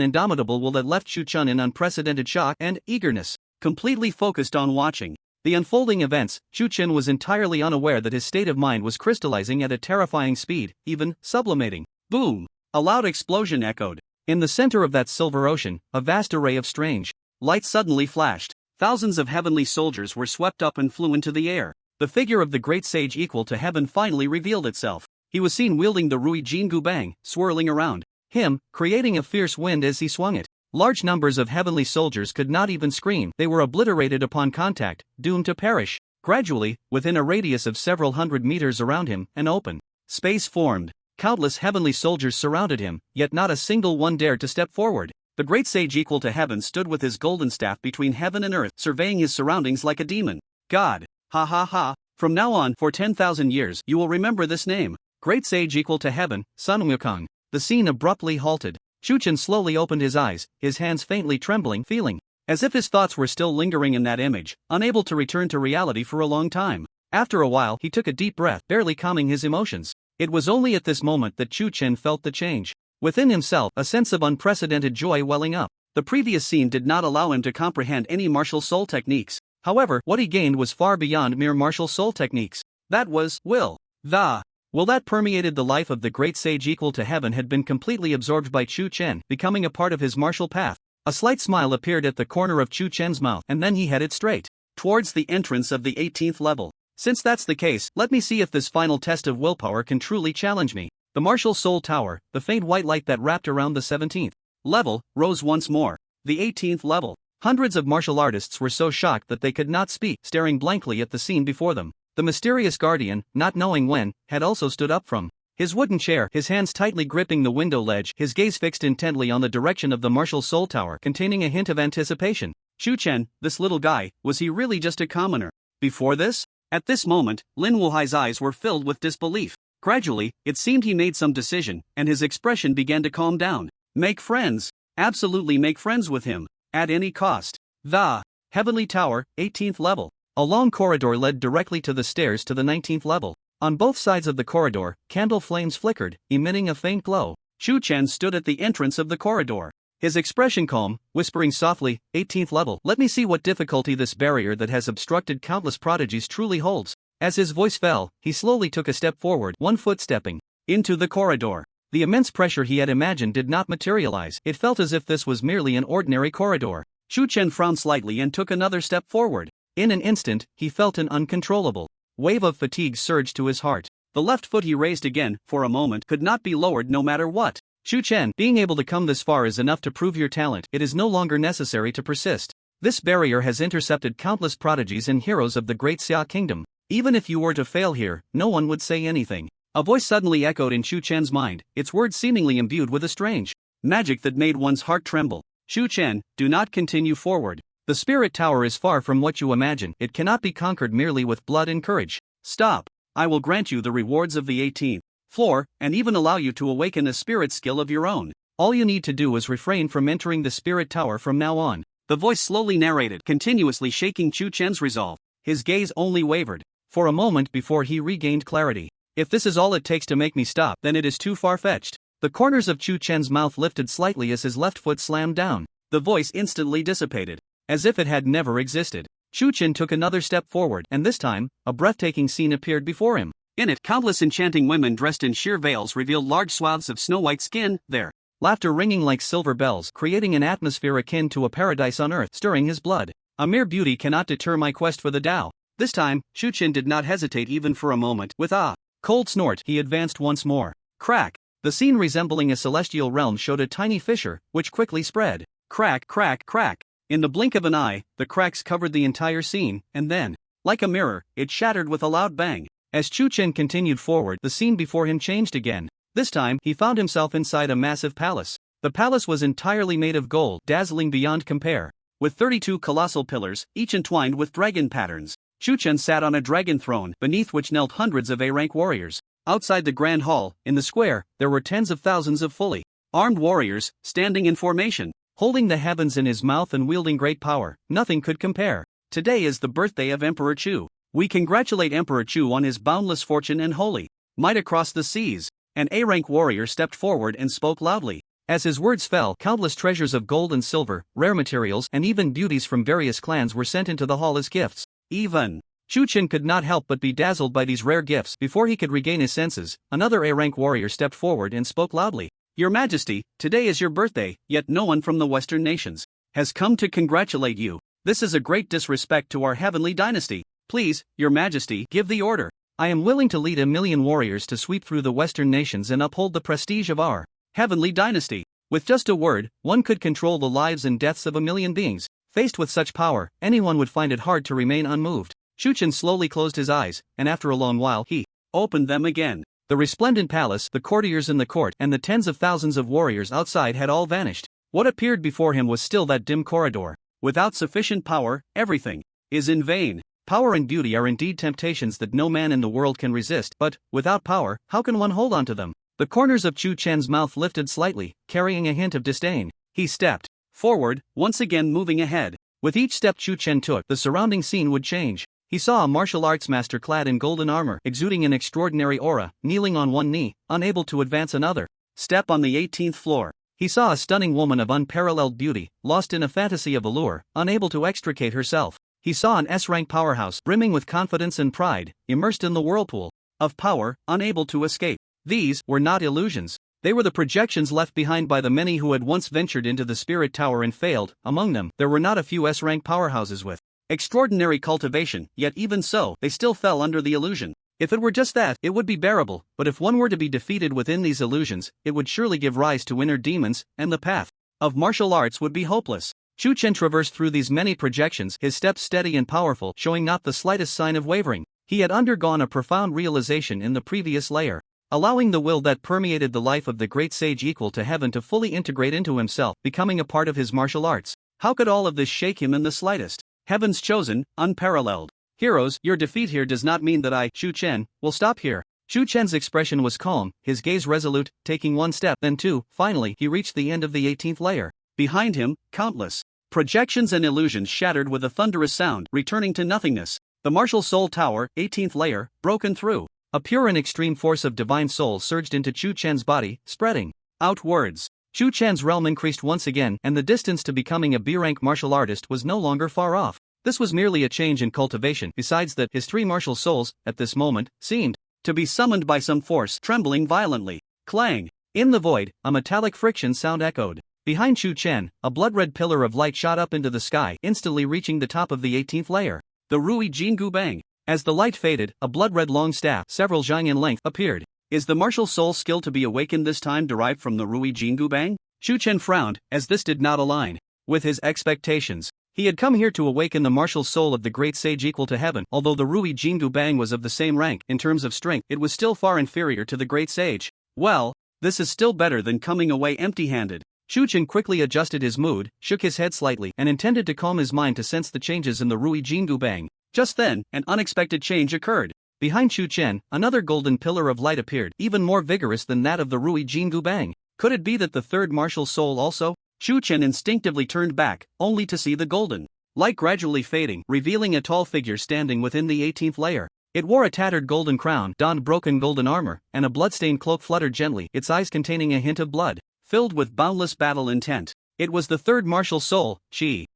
indomitable will that left Chu Chen in unprecedented shock and eagerness. Completely focused on watching the unfolding events, Chu Chen was entirely unaware that his state of mind was crystallizing at a terrifying speed, even sublimating. Boom! A loud explosion echoed. In the center of that silver ocean, a vast array of strange lights suddenly flashed. Thousands of heavenly soldiers were swept up and flew into the air. The figure of the great sage equal to heaven finally revealed itself. He was seen wielding the Rui Jingu Bang, swirling around him, creating a fierce wind as he swung it. Large numbers of heavenly soldiers could not even scream, they were obliterated upon contact, doomed to perish. Gradually, within a radius of several hundred meters around him, an open space formed. Countless heavenly soldiers surrounded him, yet not a single one dared to step forward. The great sage equal to heaven stood with his golden staff between heaven and earth, surveying his surroundings like a demon. God! Ha ha ha! From now on, for 10,000 years, you will remember this name. Great sage equal to heaven, Sun Wukong. The scene abruptly halted. Chu Chen slowly opened his eyes, his hands faintly trembling, feeling as if his thoughts were still lingering in that image, unable to return to reality for a long time. After a while, he took a deep breath, barely calming his emotions. It was only at this moment that Chu Chen felt the change within himself, a sense of unprecedented joy welling up. The previous scene did not allow him to comprehend any martial soul techniques. However, what he gained was far beyond mere martial soul techniques. That was will. The will that permeated the life of the great sage equal to heaven had been completely absorbed by Chu Chen, becoming a part of his martial path. A slight smile appeared at the corner of Chu Chen's mouth, and then he headed straight towards the entrance of the 18th level. Since that's the case, let me see if this final test of willpower can truly challenge me. The martial soul tower, the faint white light that wrapped around the 17th level, rose once more. The 18th level. Hundreds of martial artists were so shocked that they could not speak, staring blankly at the scene before them. The mysterious guardian, not knowing when, had also stood up from his wooden chair, his hands tightly gripping the window ledge, his gaze fixed intently on the direction of the martial soul tower, containing a hint of anticipation. Chu Chen, this little guy, was he really just a commoner? Before this? At this moment, Lin Wuhai's eyes were filled with disbelief. Gradually, it seemed he made some decision, and his expression began to calm down. Make friends. Absolutely make friends with him. At any cost. The Heavenly Tower, 18th level. A long corridor led directly to the stairs to the 19th level. On both sides of the corridor, candle flames flickered, emitting a faint glow. Chu Chen stood at the entrance of the corridor, his expression calm, whispering softly, 18th level. Let me see what difficulty this barrier that has obstructed countless prodigies truly holds. As his voice fell, he slowly took a step forward, one foot stepping into the corridor. The immense pressure he had imagined did not materialize. It felt as if this was merely an ordinary corridor. Chu Chen frowned slightly and took another step forward. In an instant, he felt an uncontrollable wave of fatigue surge to his heart. The left foot he raised again, for a moment, could not be lowered no matter what. Chu Chen, being able to come this far is enough to prove your talent. It is no longer necessary to persist. This barrier has intercepted countless prodigies and heroes of the Great Xia Kingdom. Even if you were to fail here, no one would say anything. A voice suddenly echoed in Chu Chen's mind, its words seemingly imbued with a strange magic that made one's heart tremble. Chu Chen, do not continue forward. The spirit tower is far from what you imagine. It cannot be conquered merely with blood and courage. Stop. I will grant you the rewards of the 18th floor, and even allow you to awaken a spirit skill of your own. All you need to do is refrain from entering the spirit tower from now on. The voice slowly narrated, continuously shaking Chu Chen's resolve. His gaze only wavered for a moment before he regained clarity. If this is all it takes to make me stop, then it is too far-fetched. The corners of Chu Chen's mouth lifted slightly as his left foot slammed down. The voice instantly dissipated, as if it had never existed. Chu Chen took another step forward, and this time, a breathtaking scene appeared before him. In it, countless enchanting women dressed in sheer veils revealed large swaths of snow-white skin, their laughter ringing like silver bells, creating an atmosphere akin to a paradise on earth, stirring his blood. A mere beauty cannot deter my quest for the Tao. This time, Chu Chen did not hesitate even for a moment. With a cold snort, he advanced once more. Crack! The scene resembling a celestial realm showed a tiny fissure, which quickly spread. Crack, crack, crack. In the blink of an eye, the cracks covered the entire scene, and then, like a mirror, it shattered with a loud bang. As Chu Chen continued forward, the scene before him changed again. This time, he found himself inside a massive palace. The palace was entirely made of gold, dazzling beyond compare. With 32 colossal pillars, each entwined with dragon patterns. Chu Chen sat on a dragon throne, beneath which knelt hundreds of A-rank warriors. Outside the grand hall, in the square, there were tens of thousands of fully armed warriors, standing in formation. Holding the heavens in his mouth and wielding great power, nothing could compare. Today is the birthday of Emperor Chu. We congratulate Emperor Chu on his boundless fortune and holy might across the seas. An A-rank warrior stepped forward and spoke loudly. As his words fell, countless treasures of gold and silver, rare materials, and even beauties from various clans were sent into the hall as gifts. Even Chu Chen could not help but be dazzled by these rare gifts. Before he could regain his senses, another A-rank warrior stepped forward and spoke loudly. Your Majesty, today is your birthday, yet no one from the Western nations has come to congratulate you. This is a great disrespect to our heavenly dynasty. Please, Your Majesty, give the order. I am willing to lead 1,000,000 warriors to sweep through the Western nations and uphold the prestige of our heavenly dynasty. With just a word, one could control the lives and deaths of 1,000,000 beings. Faced with such power, anyone would find it hard to remain unmoved. Chu Chen slowly closed his eyes, and after a long while he opened them again. The resplendent palace, the courtiers in the court, and the tens of thousands of warriors outside had all vanished. What appeared before him was still that dim corridor. Without sufficient power, everything is in vain. Power and beauty are indeed temptations that no man in the world can resist, but, without power, how can one hold on to them? The corners of Chu Chen's mouth lifted slightly, carrying a hint of disdain. He stepped forward, once again moving ahead. With each step Chu Chen took, the surrounding scene would change. He saw a martial arts master clad in golden armor, exuding an extraordinary aura, kneeling on one knee, unable to advance another step on the 18th floor. He saw a stunning woman of unparalleled beauty, lost in a fantasy of allure, unable to extricate herself. He saw an S-rank powerhouse, brimming with confidence and pride, immersed in the whirlpool of power, unable to escape. These were not illusions. They were the projections left behind by the many who had once ventured into the spirit tower and failed. Among them, there were not a few S-rank powerhouses with extraordinary cultivation, yet even so, they still fell under the illusion. If it were just that, it would be bearable, but if one were to be defeated within these illusions, it would surely give rise to inner demons, and the path of martial arts would be hopeless. Chu Chen traversed through these many projections, his steps steady and powerful, showing not the slightest sign of wavering. He had undergone a profound realization in the previous layer, allowing the will that permeated the life of the great sage equal to heaven to fully integrate into himself, becoming a part of his martial arts. How could all of this shake him in the slightest? Heaven's chosen, unparalleled heroes, your defeat here does not mean that I, Chu Chen, will stop here. Chu Chen's expression was calm, his gaze resolute, taking one step, then two. Finally, he reached the end of the 18th layer. Behind him, countless projections and illusions shattered with a thunderous sound, returning to nothingness. The martial soul tower, 18th layer, broken through. A pure and extreme force of divine soul surged into Chu Chen's body, spreading outwards. Chu Chen's realm increased once again, and the distance to becoming a B-rank martial artist was no longer far off. This was merely a change in cultivation, besides that his three martial souls, at this moment, seemed to be summoned by some force, trembling violently. Clang! In the void, a metallic friction sound echoed. Behind Chu Chen, a blood-red pillar of light shot up into the sky, instantly reaching the top of the 18th layer. The Rui Jingu Bang. As the light faded, a blood-red long staff, several zhang in length, appeared. Is the martial soul skill to be awakened this time derived from the Rui Jingu Bang? Chu Chen frowned, as this did not align with his expectations. He had come here to awaken the martial soul of the great sage equal to heaven. Although the Rui Jingu Bang was of the same rank in terms of strength, it was still far inferior to the great sage. Well, this is still better than coming away empty-handed. Chen quickly adjusted his mood, shook his head slightly, and intended to calm his mind to sense the changes in the Rui Jingu Bang. Just then, an unexpected change occurred. Behind Chen, another golden pillar of light appeared, even more vigorous than that of the Rui Jingu Bang. Could it be that the third martial soul also? Chen instinctively turned back, only to see the golden light gradually fading, revealing a tall figure standing within the 18th layer. It wore a tattered golden crown, donned broken golden armor, and a bloodstained cloak fluttered gently, its eyes containing a hint of blood, filled with boundless battle intent. It was the third martial soul, Tion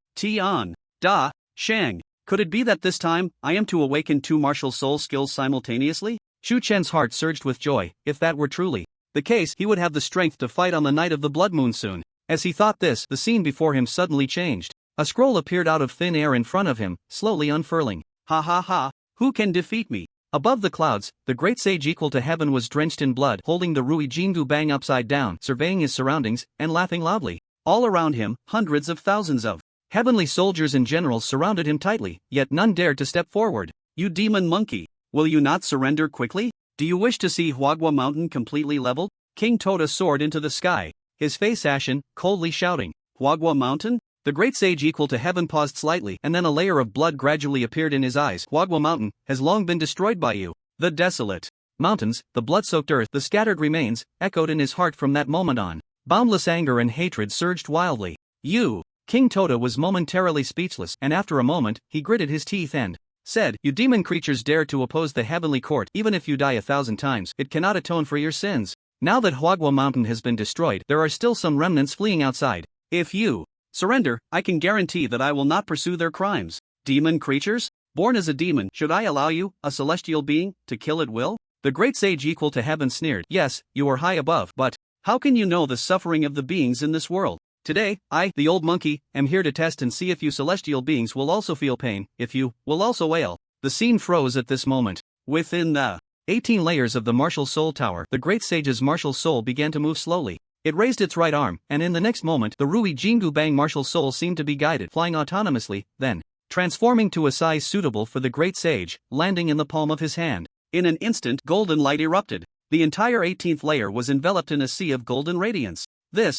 Shang. Could it be that this time, I am to awaken two martial soul skills simultaneously? Chen's heart surged with joy. If that were truly the case, he would have the strength to fight on the night of the blood moon soon. As he thought this, the scene before him suddenly changed. A scroll appeared out of thin air in front of him, slowly unfurling. Ha ha ha, who can defeat me? Above the clouds, the great sage equal to heaven was drenched in blood, holding the Rui Jingu Bang upside down, surveying his surroundings, and laughing loudly. All around him, hundreds of thousands of heavenly soldiers and generals surrounded him tightly, yet none dared to step forward. You demon monkey, will you not surrender quickly? Do you wish to see Huagua Mountain completely leveled? King Toda soared into the sky, his face ashen, coldly shouting, Huagua Mountain? The great sage equal to heaven paused slightly, and then a layer of blood gradually appeared in his eyes. Huagua Mountain has long been destroyed by you. The desolate mountains, the blood-soaked earth, the scattered remains, echoed in his heart from that moment on. Boundless anger and hatred surged wildly. You! King Toda was momentarily speechless, and after a moment, he gritted his teeth and said, You demon creatures dare to oppose the heavenly court. Even if you die 1,000 times, it cannot atone for your sins. Now that Huagua Mountain has been destroyed, there are still some remnants fleeing outside. If you surrender, I can guarantee that I will not pursue their crimes. Demon creatures? Born as a demon, should I allow you, a celestial being, to kill at will? The great sage equal to heaven sneered. Yes, you are high above, but how can you know the suffering of the beings in this world? Today, I, the old monkey, am here to test and see if you celestial beings will also feel pain, if you will also wail. The scene froze at this moment. Within the 18 layers of the martial soul tower, the great sage's martial soul began to move slowly. It raised its right arm, and in the next moment, the Rui Jingu Bang martial soul seemed to be guided, flying autonomously, then transforming to a size suitable for the great sage, landing in the palm of his hand. In an instant, golden light erupted. The entire 18th layer was enveloped in a sea of golden radiance.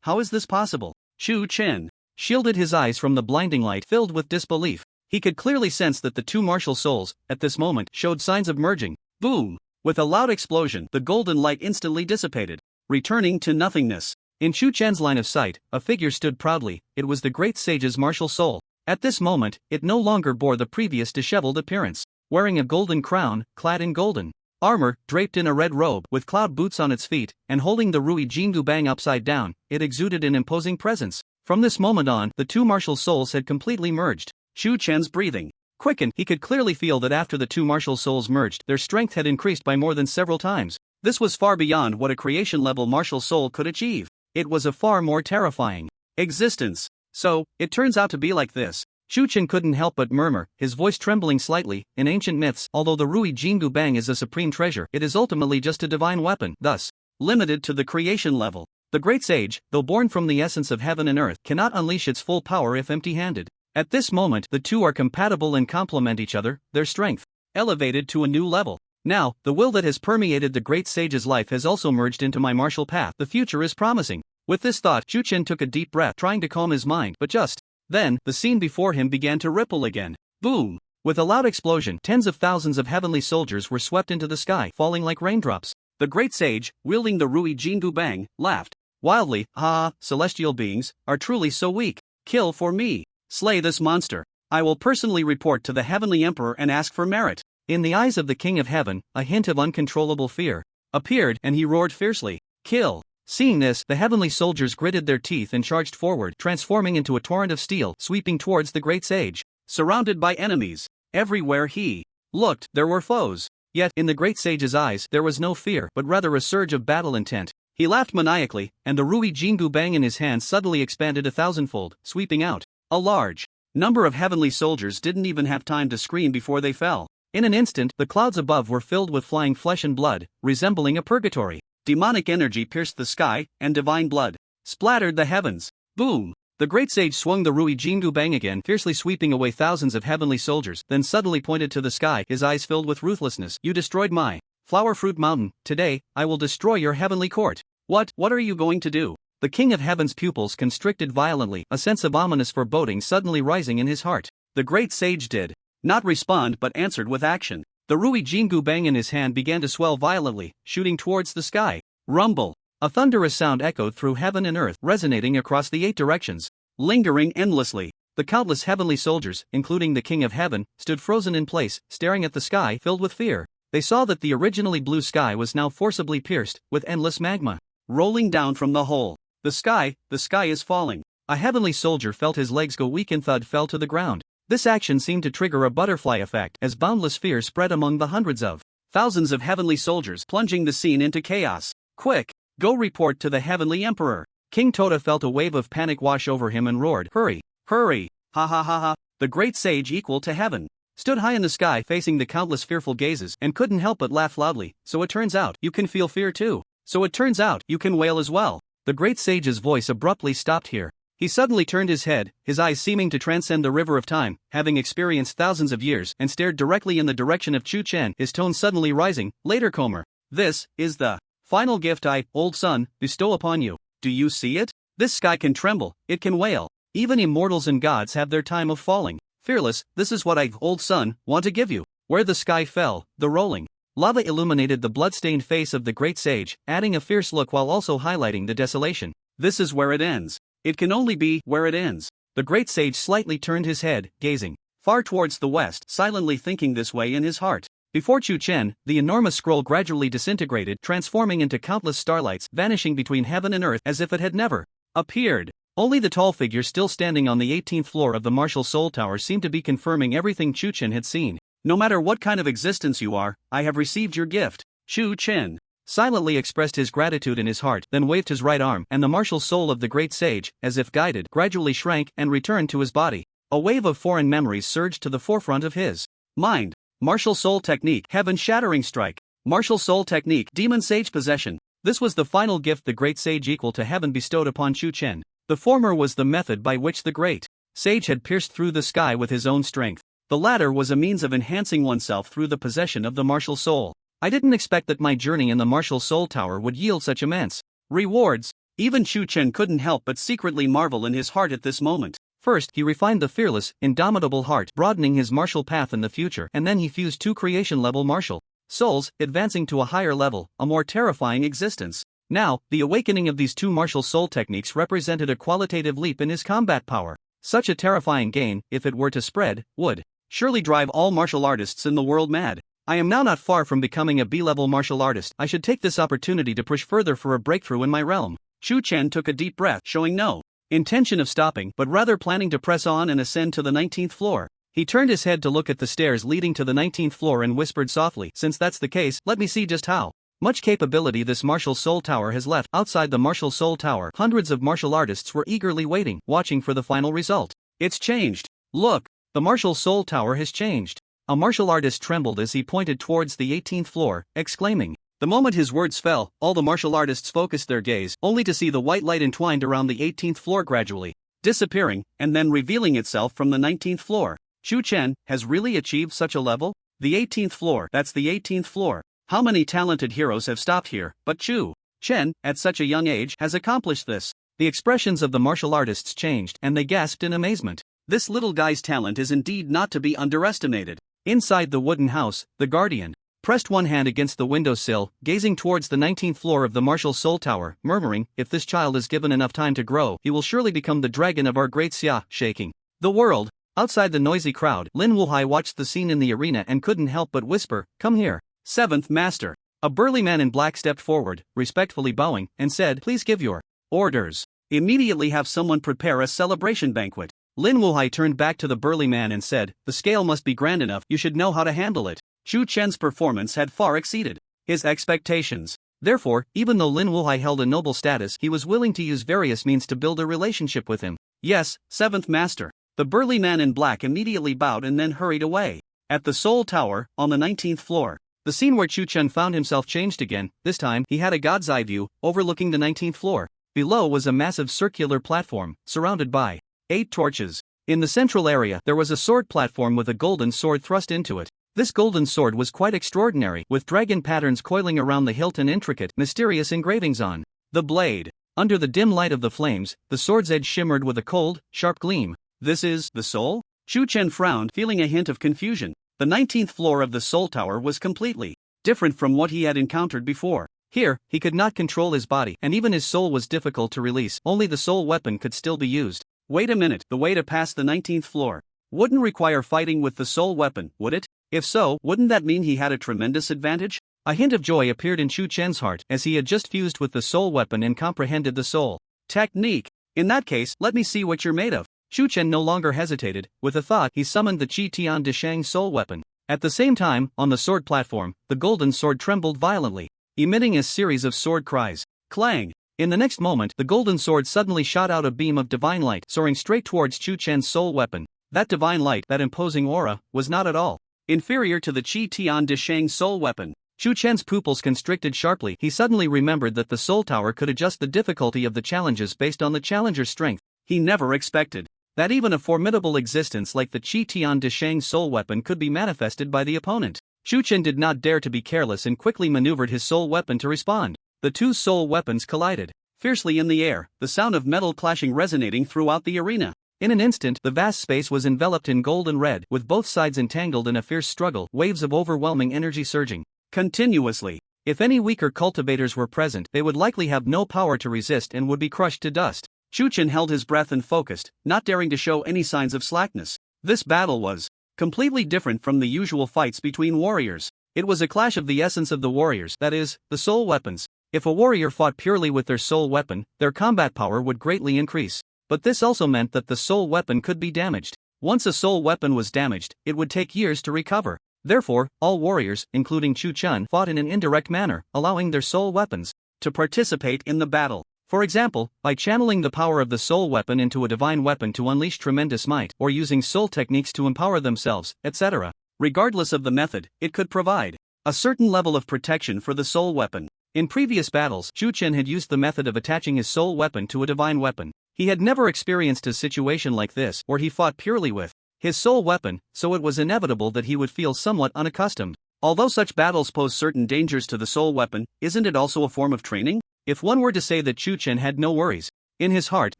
How is this possible? Chen shielded his eyes from the blinding light, filled with disbelief. He could clearly sense that the two martial souls, at this moment, showed signs of merging. Boom! With a loud explosion, the golden light instantly dissipated, returning to nothingness. In Chen's line of sight, a figure stood proudly. It was the great sage's martial soul. At this moment, it no longer bore the previous disheveled appearance. Wearing a golden crown, clad in golden armor, draped in a red robe, with cloud boots on its feet, and holding the Rui Jingu Bang upside down, it exuded an imposing presence. From this moment on, the two martial souls had completely merged. Chen's breathing quickened. He could clearly feel that after the two martial souls merged, their strength had increased by more than several times. This was far beyond what a creation-level martial soul could achieve. It was a far more terrifying existence. So, it turns out to be like this. Chen couldn't help but murmur, his voice trembling slightly. In ancient myths, although the Rui Jingu Bang is a supreme treasure, it is ultimately just a divine weapon, thus limited to the creation level. The great sage, though born from the essence of heaven and earth, cannot unleash its full power if empty-handed. At this moment, the two are compatible and complement each other, their strength elevated to a new level. Now, the will that has permeated the great sage's life has also merged into my martial path. The future is promising. With this thought, Chen took a deep breath, trying to calm his mind, but just then, the scene before him began to ripple again. Boom! With a loud explosion, tens of thousands of heavenly soldiers were swept into the sky, falling like raindrops. The great sage, wielding the Rui Jingu Bang, laughed wildly. Ah, celestial beings are truly so weak. Kill for me. Slay this monster. I will personally report to the heavenly emperor and ask for merit. In the eyes of the king of heaven, a hint of uncontrollable fear appeared, and he roared fiercely, Kill! Seeing this, the heavenly soldiers gritted their teeth and charged forward, transforming into a torrent of steel, sweeping towards the great sage. Surrounded by enemies, everywhere he looked, there were foes. Yet, in the great sage's eyes, there was no fear, but rather a surge of battle intent. He laughed maniacally, and the Rui Jingu Bang in his hand suddenly expanded 1,000-fold, sweeping out a large number of heavenly soldiers. Didn't even have time to scream before they fell. In an instant, the clouds above were filled with flying flesh and blood, resembling a purgatory. Demonic energy pierced the sky, and divine blood splattered the heavens. Boom! The great sage swung the Rui Jingu Bang again, fiercely sweeping away thousands of heavenly soldiers, then suddenly pointed to the sky, his eyes filled with ruthlessness. You destroyed my flower fruit mountain. Today, I will destroy your heavenly court. What are you going to do? The king of heaven's pupils constricted violently, a sense of ominous foreboding suddenly rising in his heart. The great sage did not respond but answered with action. The Rui Jingu Bang in his hand began to swell violently, shooting towards the sky. Rumble! A thunderous sound echoed through heaven and earth, resonating across the 8 directions, lingering endlessly. The countless heavenly soldiers, including the king of heaven, stood frozen in place, staring at the sky, filled with fear. They saw that the originally blue sky was now forcibly pierced, with endless magma rolling down from the hole. The sky is falling. A heavenly soldier felt his legs go weak and thud fell to the ground. This action seemed to trigger a butterfly effect as boundless fear spread among the hundreds of thousands of heavenly soldiers, plunging the scene into chaos. Quick! Go report to the heavenly emperor. King Tota felt a wave of panic wash over him and roared, Hurry! Hurry! Ha ha ha ha! The great sage equal to heaven stood high in the sky facing the countless fearful gazes and couldn't help but laugh loudly. So it turns out, you can feel fear too. So it turns out, you can wail as well. The great sage's voice abruptly stopped here. He suddenly turned his head, his eyes seeming to transcend the river of time, having experienced thousands of years, and stared directly in the direction of Chu Chen, his tone suddenly rising. Later, Comer. This is the final gift I, old son, bestow upon you. Do you see it? This sky can tremble, it can wail. Even immortals and gods have their time of falling. Fearless, this is what I, old son, want to give you. Where the sky fell, the rolling lava illuminated the blood-stained face of the great sage, adding a fierce look while also highlighting the desolation. This is where it ends. It can only be where it ends. The great sage slightly turned his head, gazing far towards the west, silently thinking this way in his heart. Before Chu Chen, the enormous scroll gradually disintegrated, transforming into countless starlights, vanishing between heaven and earth as if it had never appeared. Only the tall figure still standing on the 18th floor of the martial soul tower seemed to be confirming everything Chu Chen had seen. No matter what kind of existence you are, I have received your gift. Chu Chen silently expressed his gratitude in his heart, then waved his right arm, and the martial soul of the great sage, as if guided, gradually shrank and returned to his body. A wave of foreign memories surged to the forefront of his mind. Martial soul technique, heaven-shattering strike. Martial soul technique, demon sage possession. This was the final gift the great sage equal to heaven bestowed upon Chu Chen. The former was the method by which the great sage had pierced through the sky with his own strength. The latter was a means of enhancing oneself through the possession of the martial soul. I didn't expect that my journey in the martial soul tower would yield such immense rewards. Even Chu Chen couldn't help but secretly marvel in his heart at this moment. First, he refined the fearless, indomitable heart, broadening his martial path in the future, and then he fused 2 creation-level martial souls, advancing to a higher level, a more terrifying existence. Now, the awakening of these 2 martial soul techniques represented a qualitative leap in his combat power. Such a terrifying gain, if it were to spread, would surely drive all martial artists in the world mad. I am now not far from becoming a B-level martial artist. I should take this opportunity to push further for a breakthrough in my realm. Chu Chen took a deep breath, showing no intention of stopping, but rather planning to press on and ascend to the 19th floor. He turned his head to look at the stairs leading to the 19th floor and whispered softly, since that's the case, let me see just how much capability this martial soul tower has left. Outside the martial soul tower, hundreds of martial artists were eagerly waiting, watching for the final result. It's changed. Look, the martial soul tower has changed. A martial artist trembled as he pointed towards the 18th floor, exclaiming. The moment his words fell, all the martial artists focused their gaze, only to see the white light entwined around the 18th floor gradually disappearing, and then revealing itself from the 19th floor. Chu Chen has really achieved such a level? The 18th floor, that's the 18th floor. How many talented heroes have stopped here, but Chu Chen, at such a young age, has accomplished this. The expressions of the martial artists changed, and they gasped in amazement. This little guy's talent is indeed not to be underestimated. Inside the wooden house, the guardian pressed one hand against the windowsill, gazing towards the 19th floor of the martial soul tower, murmuring, if this child is given enough time to grow, he will surely become the dragon of our great Xia, shaking the world. Outside the noisy crowd, Lin Wuhai watched the scene in the arena and couldn't help but whisper, come here. 7th Master. A burly man in black stepped forward, respectfully bowing, and said, please give your orders. Immediately have someone prepare a celebration banquet. Lin Wuhai turned back to the burly man and said, the scale must be grand enough, you should know how to handle it. Chu Chen's performance had far exceeded his expectations. Therefore, even though Lin Wuhai held a noble status, he was willing to use various means to build a relationship with him. Yes, 7th Master. The burly man in black immediately bowed and then hurried away. At the Soul Tower, on the 19th floor, the scene where Chu Chen found himself changed again. This time, he had a god's eye view, overlooking the 19th floor. Below was a massive circular platform, surrounded by 8 torches. In the central area there was a sword platform with a golden sword thrust into it. This golden sword was quite extraordinary, with dragon patterns coiling around the hilt and intricate, mysterious engravings on the blade. Under the dim light of the flames, the sword's edge shimmered with a cold, sharp gleam. This is the soul? Qiu Chen frowned, feeling a hint of confusion. The 19th floor of the soul tower was completely different from what he had encountered before. Here, he could not control his body, and even his soul was difficult to release. Only the soul weapon could still be used. Wait a minute, the way to pass the 19th floor wouldn't require fighting with the soul weapon, would it? If so, wouldn't that mean he had a tremendous advantage? A hint of joy appeared in Qiu Chen's heart as he had just fused with the soul weapon and comprehended the soul technique. In that case, let me see what you're made of. Qiu Chen no longer hesitated. With a thought, he summoned the Qi Tian Deshang soul weapon. At the same time, on the sword platform, the golden sword trembled violently, emitting a series of sword cries. Clang! In the next moment, the golden sword suddenly shot out a beam of divine light, soaring straight towards Qiu Chen's soul weapon. That divine light, that imposing aura, was not at all inferior to the Qi Tian Deshang soul weapon. Qiu Chen's pupils constricted sharply. He suddenly remembered that the soul tower could adjust the difficulty of the challenges based on the challenger's strength. He never expected that even a formidable existence like the Qi Tian Deshang soul weapon could be manifested by the opponent. Qiu Chen did not dare to be careless and quickly maneuvered his soul weapon to respond. The two soul weapons collided fiercely in the air, the sound of metal clashing resonating throughout the arena. In an instant, the vast space was enveloped in gold and red, with both sides entangled in a fierce struggle, waves of overwhelming energy surging continuously. If any weaker cultivators were present, they would likely have no power to resist and would be crushed to dust. Qiu Chen held his breath and focused, not daring to show any signs of slackness. This battle was completely different from the usual fights between warriors. It was a clash of the essence of the warriors, that is, the soul weapons. If a warrior fought purely with their soul weapon, their combat power would greatly increase. But this also meant that the soul weapon could be damaged. Once a soul weapon was damaged, it would take years to recover. Therefore, all warriors, including Qiu Chen, fought in an indirect manner, allowing their soul weapons to participate in the battle. For example, by channeling the power of the soul weapon into a divine weapon to unleash tremendous might, or using soul techniques to empower themselves, etc. Regardless of the method, it could provide a certain level of protection for the soul weapon. In previous battles, Qiu Chen had used the method of attaching his soul weapon to a divine weapon. He had never experienced a situation like this, where he fought purely with his soul weapon, so it was inevitable that he would feel somewhat unaccustomed. Although such battles pose certain dangers to the soul weapon, isn't it also a form of training? If one were to say that Qiu Chen had no worries in his heart,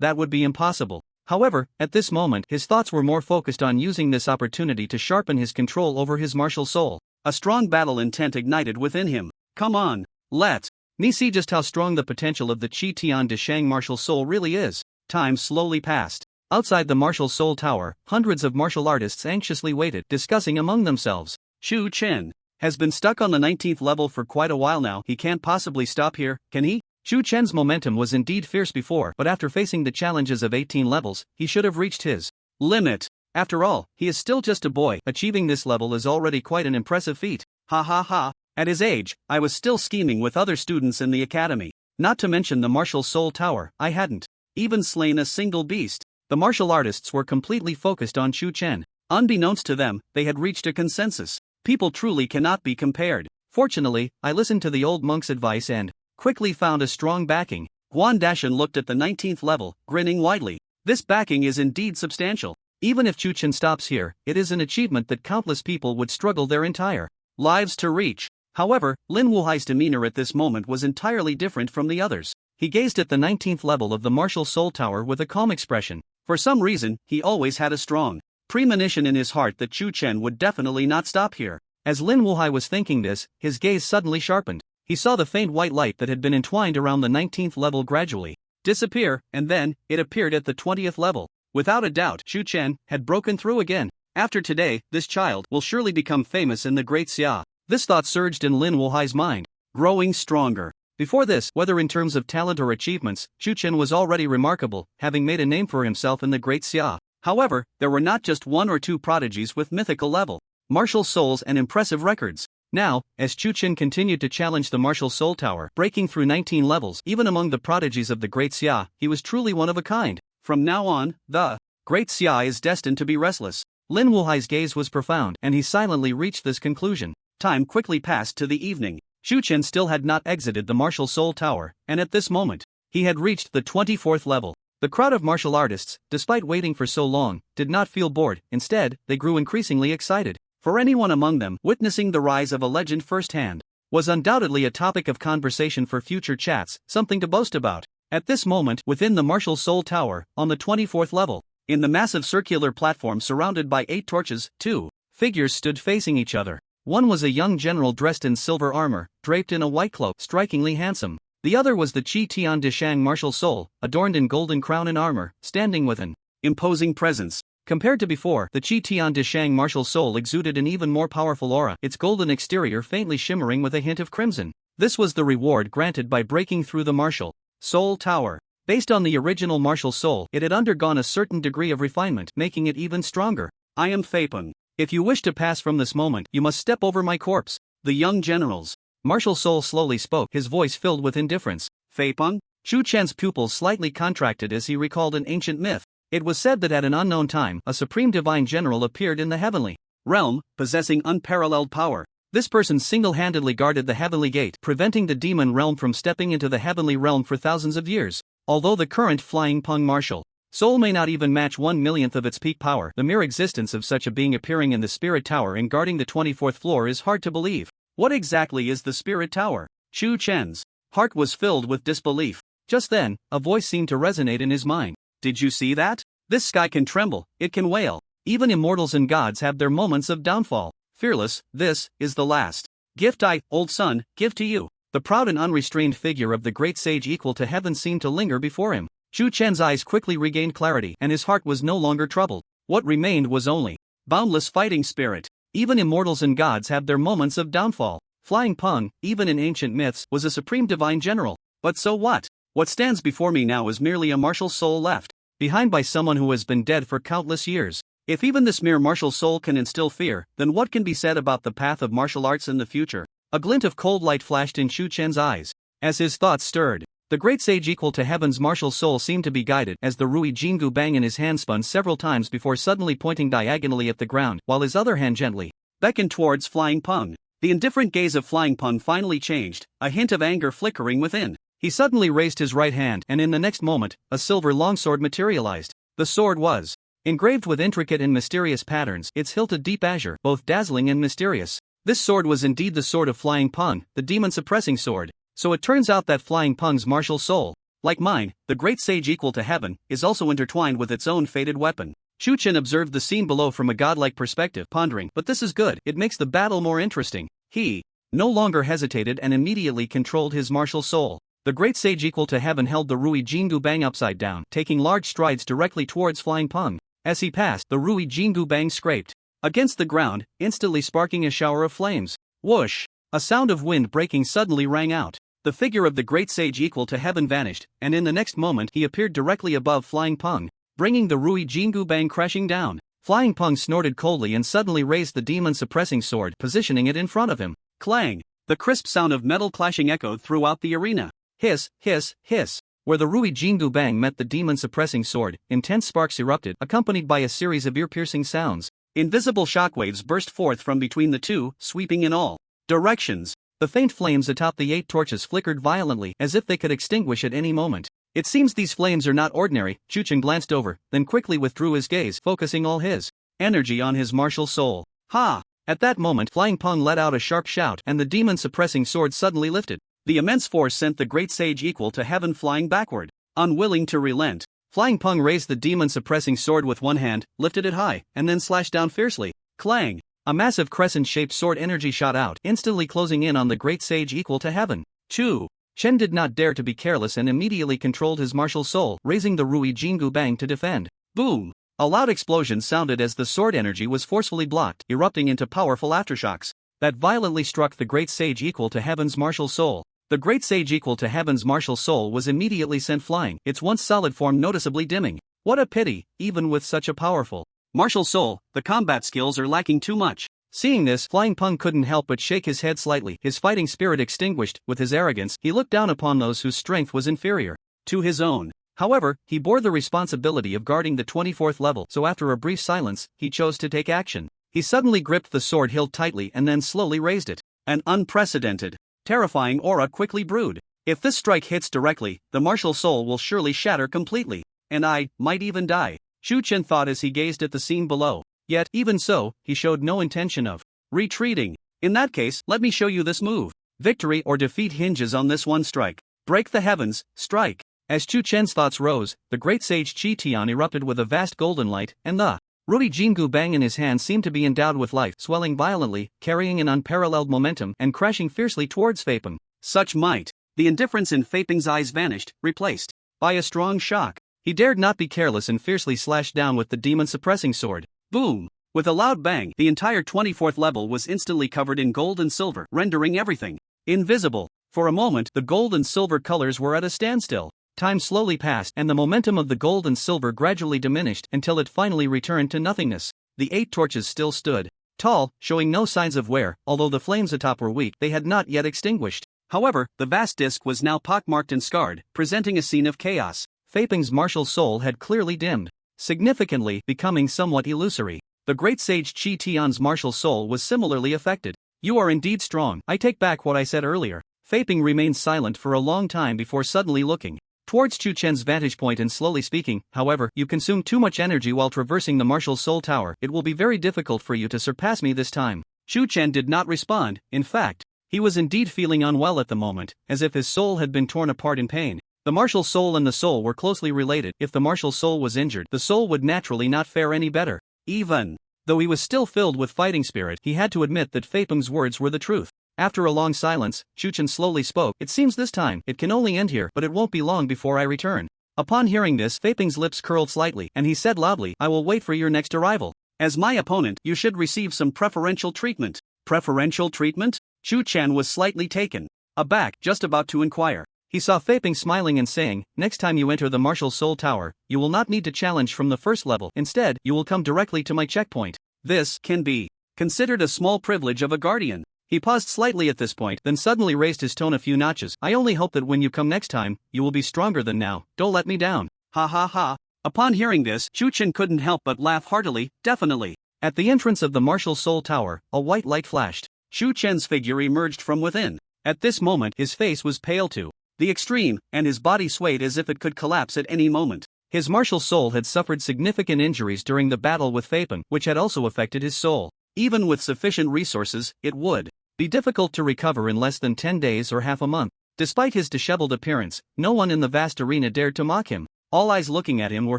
that would be impossible. However, at this moment, his thoughts were more focused on using this opportunity to sharpen his control over his martial soul. A strong battle intent ignited within him. Come on, let me see just how strong the potential of the Qi Tian Deshang martial soul really is. Time slowly passed. Outside the martial soul tower, hundreds of martial artists anxiously waited, discussing among themselves. Qiu Chen has been stuck on the 19th level for quite a while now. He can't possibly stop here, can he? Qiu Chen's momentum was indeed fierce before, but after facing the challenges of 18 levels, he should have reached his limit. After all, he is still just a boy. Achieving this level is already quite an impressive feat. Ha ha ha. At his age, I was still scheming with other students in the academy. Not to mention the martial soul tower, I hadn't even slain a single beast. The martial artists were completely focused on Qiu Chen. Unbeknownst to them, they had reached a consensus. People truly cannot be compared. Fortunately, I listened to the old monk's advice and quickly found a strong backing. Guan Dashan looked at the 19th level, grinning widely. This backing is indeed substantial. Even if Qiu Chen stops here, it is an achievement that countless people would struggle their entire lives to reach. However, Lin Wuhai's demeanor at this moment was entirely different from the others. He gazed at the 19th level of the martial soul tower with a calm expression. For some reason, he always had a strong premonition in his heart that Qiu Chen would definitely not stop here. As Lin Wuhai was thinking this, his gaze suddenly sharpened. He saw the faint white light that had been entwined around the 19th level gradually disappear, and then, it appeared at the 20th level. Without a doubt, Qiu Chen had broken through again. After today, this child will surely become famous in the Great Xia. This thought surged in Lin Wuhai's mind, growing stronger. Before this, whether in terms of talent or achievements, Qiu Chen was already remarkable, having made a name for himself in the Great Xia. However, there were not just one or two prodigies with mythical level martial souls and impressive records. Now, as Qiu Chen continued to challenge the martial soul tower, breaking through 19 levels, even among the prodigies of the Great Xia, he was truly one of a kind. From now on, the Great Xia is destined to be restless. Lin Wuhai's gaze was profound, and he silently reached this conclusion. Time quickly passed to the evening. Qiu Chen still had not exited the martial soul tower, and at this moment, He had reached the 24th level. The crowd of martial artists, despite waiting for so long, did not feel bored. Instead, they grew increasingly excited. For anyone among them, witnessing the rise of a legend firsthand was undoubtedly a topic of conversation for future chats, something to boast about. At this moment, within the Martial Soul Tower, on the 24th level, in the massive circular platform surrounded by 8 torches, 2 figures stood facing each other. One was a young general dressed in silver armor, draped in a white cloak, strikingly handsome. The other was the Tion Tion martial soul, adorned in golden crown and armor, standing with an imposing presence. Compared to before, the Tion Tion martial soul exuded an even more powerful aura, its golden exterior faintly shimmering with a hint of crimson. This was the reward granted by breaking through the Martial Soul Tower. Based on the original martial soul, it had undergone a certain degree of refinement, making it even stronger. I am Feipeng. If you wish to pass from this moment, you must step over my corpse. The young general's martial soul slowly spoke, his voice filled with indifference. Feipeng? Chu Chen's pupils slightly contracted as he recalled an ancient myth. It was said that at an unknown time, a supreme divine general appeared in the heavenly realm, possessing unparalleled power. This person single-handedly guarded the heavenly gate, preventing the demon realm from stepping into the heavenly realm for thousands of years. Although the current Flying Pung martial soul may not even match 1/1,000,000th of its peak power, the mere existence of such a being appearing in the Spirit Tower and guarding the 24th floor is hard to believe. What exactly is the Spirit Tower? Chu Chen's heart was filled with disbelief. Just then, a voice seemed to resonate in his mind. Did you see that? This sky can tremble, it can wail. Even immortals and gods have their moments of downfall. Fearless, this is the last gift I, old son, give to you. The proud and unrestrained figure of the great sage equal to heaven seemed to linger before him. Chu Chen's eyes quickly regained clarity, and his heart was no longer troubled. What remained was only boundless fighting spirit. Even immortals and gods have their moments of downfall. Flying Pung, even in ancient myths, was a supreme divine general. But so what? What stands before me now is merely a martial soul left behind by someone who has been dead for countless years. If even this mere martial soul can instill fear, then what can be said about the path of martial arts in the future? A glint of cold light flashed in Chu Chen's eyes. As his thoughts stirred, the great sage equal to heaven's martial soul seemed to be guided as the Rui Jingu bang in his hand spun several times before suddenly pointing diagonally at the ground, while his other hand gently beckoned towards Flying Pung. The indifferent gaze of Flying Pung finally changed, a hint of anger flickering within. He suddenly raised his right hand, and in the next moment, a silver longsword materialized. The sword was engraved with intricate and mysterious patterns, its hilt a deep azure, both dazzling and mysterious. This sword was indeed the sword of Flying Pung, the demon-suppressing sword. So it turns out that Flying Pung's martial soul, like mine, the great sage equal to heaven, is also intertwined with its own fated weapon. Chu Chen observed the scene below from a godlike perspective, pondering, but this is good, it makes the battle more interesting. He no longer hesitated and immediately controlled his martial soul. The great sage equal to heaven held the Rui Jingu Bang upside down, taking large strides directly towards Flying Pung. As he passed, the Rui Jingu Bang scraped against the ground, instantly sparking a shower of flames. Whoosh! A sound of wind breaking suddenly rang out. The figure of the great sage equal to heaven vanished, and in the next moment he appeared directly above Flying Pung, bringing the Rui Jingu Bang crashing down. Flying Pung snorted coldly and suddenly raised the demon-suppressing sword, positioning it in front of him. Clang! The crisp sound of metal clashing echoed throughout the arena. Hiss, hiss, hiss. Where the Rui Jingu Bang met the demon-suppressing sword, intense sparks erupted, accompanied by a series of ear-piercing sounds. Invisible shockwaves burst forth from between the two, sweeping in all directions. The faint flames atop the 8 torches flickered violently, as if they could extinguish at any moment. It seems these flames are not ordinary. Chu Chen glanced over, then quickly withdrew his gaze, focusing all his energy on his martial soul. Ha! At that moment, Flying Pung let out a sharp shout, and the demon-suppressing sword suddenly lifted. The immense force sent the great sage equal to heaven flying backward. Unwilling to relent, Flying Pung raised the demon-suppressing sword with one hand, lifted it high, and then slashed down fiercely. Clang! A massive crescent-shaped sword energy shot out, instantly closing in on the great sage equal to heaven. Chu Chen did not dare to be careless and immediately controlled his martial soul, raising the Rui Jingu Bang to defend. Boom! A loud explosion sounded as the sword energy was forcefully blocked, erupting into powerful aftershocks that violently struck the great sage equal to heaven's martial soul. The great sage equal to heaven's martial soul was immediately sent flying, its once solid form noticeably dimming. What a pity, even with such a powerful martial soul, the combat skills are lacking too much. Seeing this, Flying Pung couldn't help but shake his head slightly, his fighting spirit extinguished. With his arrogance, he looked down upon those whose strength was inferior to his own. However, he bore the responsibility of guarding the 24th level, so after a brief silence, he chose to take action. He suddenly gripped the sword hilt tightly and then slowly raised it. An unprecedented, terrifying aura quickly brewed. If this strike hits directly, the martial soul will surely shatter completely, and I might even die, Xiu Chen thought as he gazed at the scene below. Yet, even so, he showed no intention of retreating. In that case, let me show you this move. Victory or defeat hinges on this one strike. Break the heavens, strike. As Xiu Chen's thoughts rose, the great sage Qian Tion erupted with a vast golden light, and the Ruby Jingu bang in his hand seemed to be endowed with life, swelling violently, carrying an unparalleled momentum and crashing fiercely towards Faping. Such might! The indifference in Faping's eyes vanished, replaced by a strong shock. He dared not be careless and fiercely slashed down with the demon-suppressing sword. Boom! With a loud bang, the entire 24th level was instantly covered in gold and silver, rendering everything invisible. For a moment, the gold and silver colors were at a standstill. Time slowly passed and the momentum of the gold and silver gradually diminished until it finally returned to nothingness. The 8 torches still stood tall, showing no signs of wear, although the flames atop were weak, they had not yet extinguished. However, the vast disc was now pockmarked and scarred, presenting a scene of chaos. Faping's martial soul had clearly dimmed, significantly becoming somewhat illusory. The great sage Qian Tion's martial soul was similarly affected. You are indeed strong. I take back what I said earlier. Faping remained silent for a long time before suddenly looking towards Xiu Chen's vantage point and slowly speaking. However, you consume too much energy while traversing the martial soul tower. It will be very difficult for you to surpass me this time. Xiu Chen did not respond. In fact, he was indeed feeling unwell at the moment, as if his soul had been torn apart in pain. The martial soul and the soul were closely related. If the martial soul was injured, the soul would naturally not fare any better. Even though he was still filled with fighting spirit, he had to admit that Faping's words were the truth. After a long silence, Xiu Chen slowly spoke. It seems this time, it can only end here, but it won't be long before I return. Upon hearing this, Faping's lips curled slightly, and he said loudly, I will wait for your next arrival. As my opponent, you should receive some preferential treatment. Preferential treatment? Xiu Chen was slightly taken aback, just about to inquire. He saw Faping smiling and saying, next time you enter the martial soul tower, you will not need to challenge from the first level. Instead, you will come directly to my checkpoint. This can be considered a small privilege of a guardian. He paused slightly at this point, then suddenly raised his tone a few notches. I only hope that when you come next time, you will be stronger than now. Don't let me down. Ha ha ha. Upon hearing this, Xiu Chen couldn't help but laugh heartily. Definitely. At the entrance of the martial soul tower, a white light flashed. Xiu Chen's figure emerged from within. At this moment, his face was pale to the extreme, and his body swayed as if it could collapse at any moment. His martial soul had suffered significant injuries during the battle with Faping, which had also affected his soul. Even with sufficient resources, it would be difficult to recover in less than 10 days or half a month. Despite his disheveled appearance, no one in the vast arena dared to mock him. All eyes looking at him were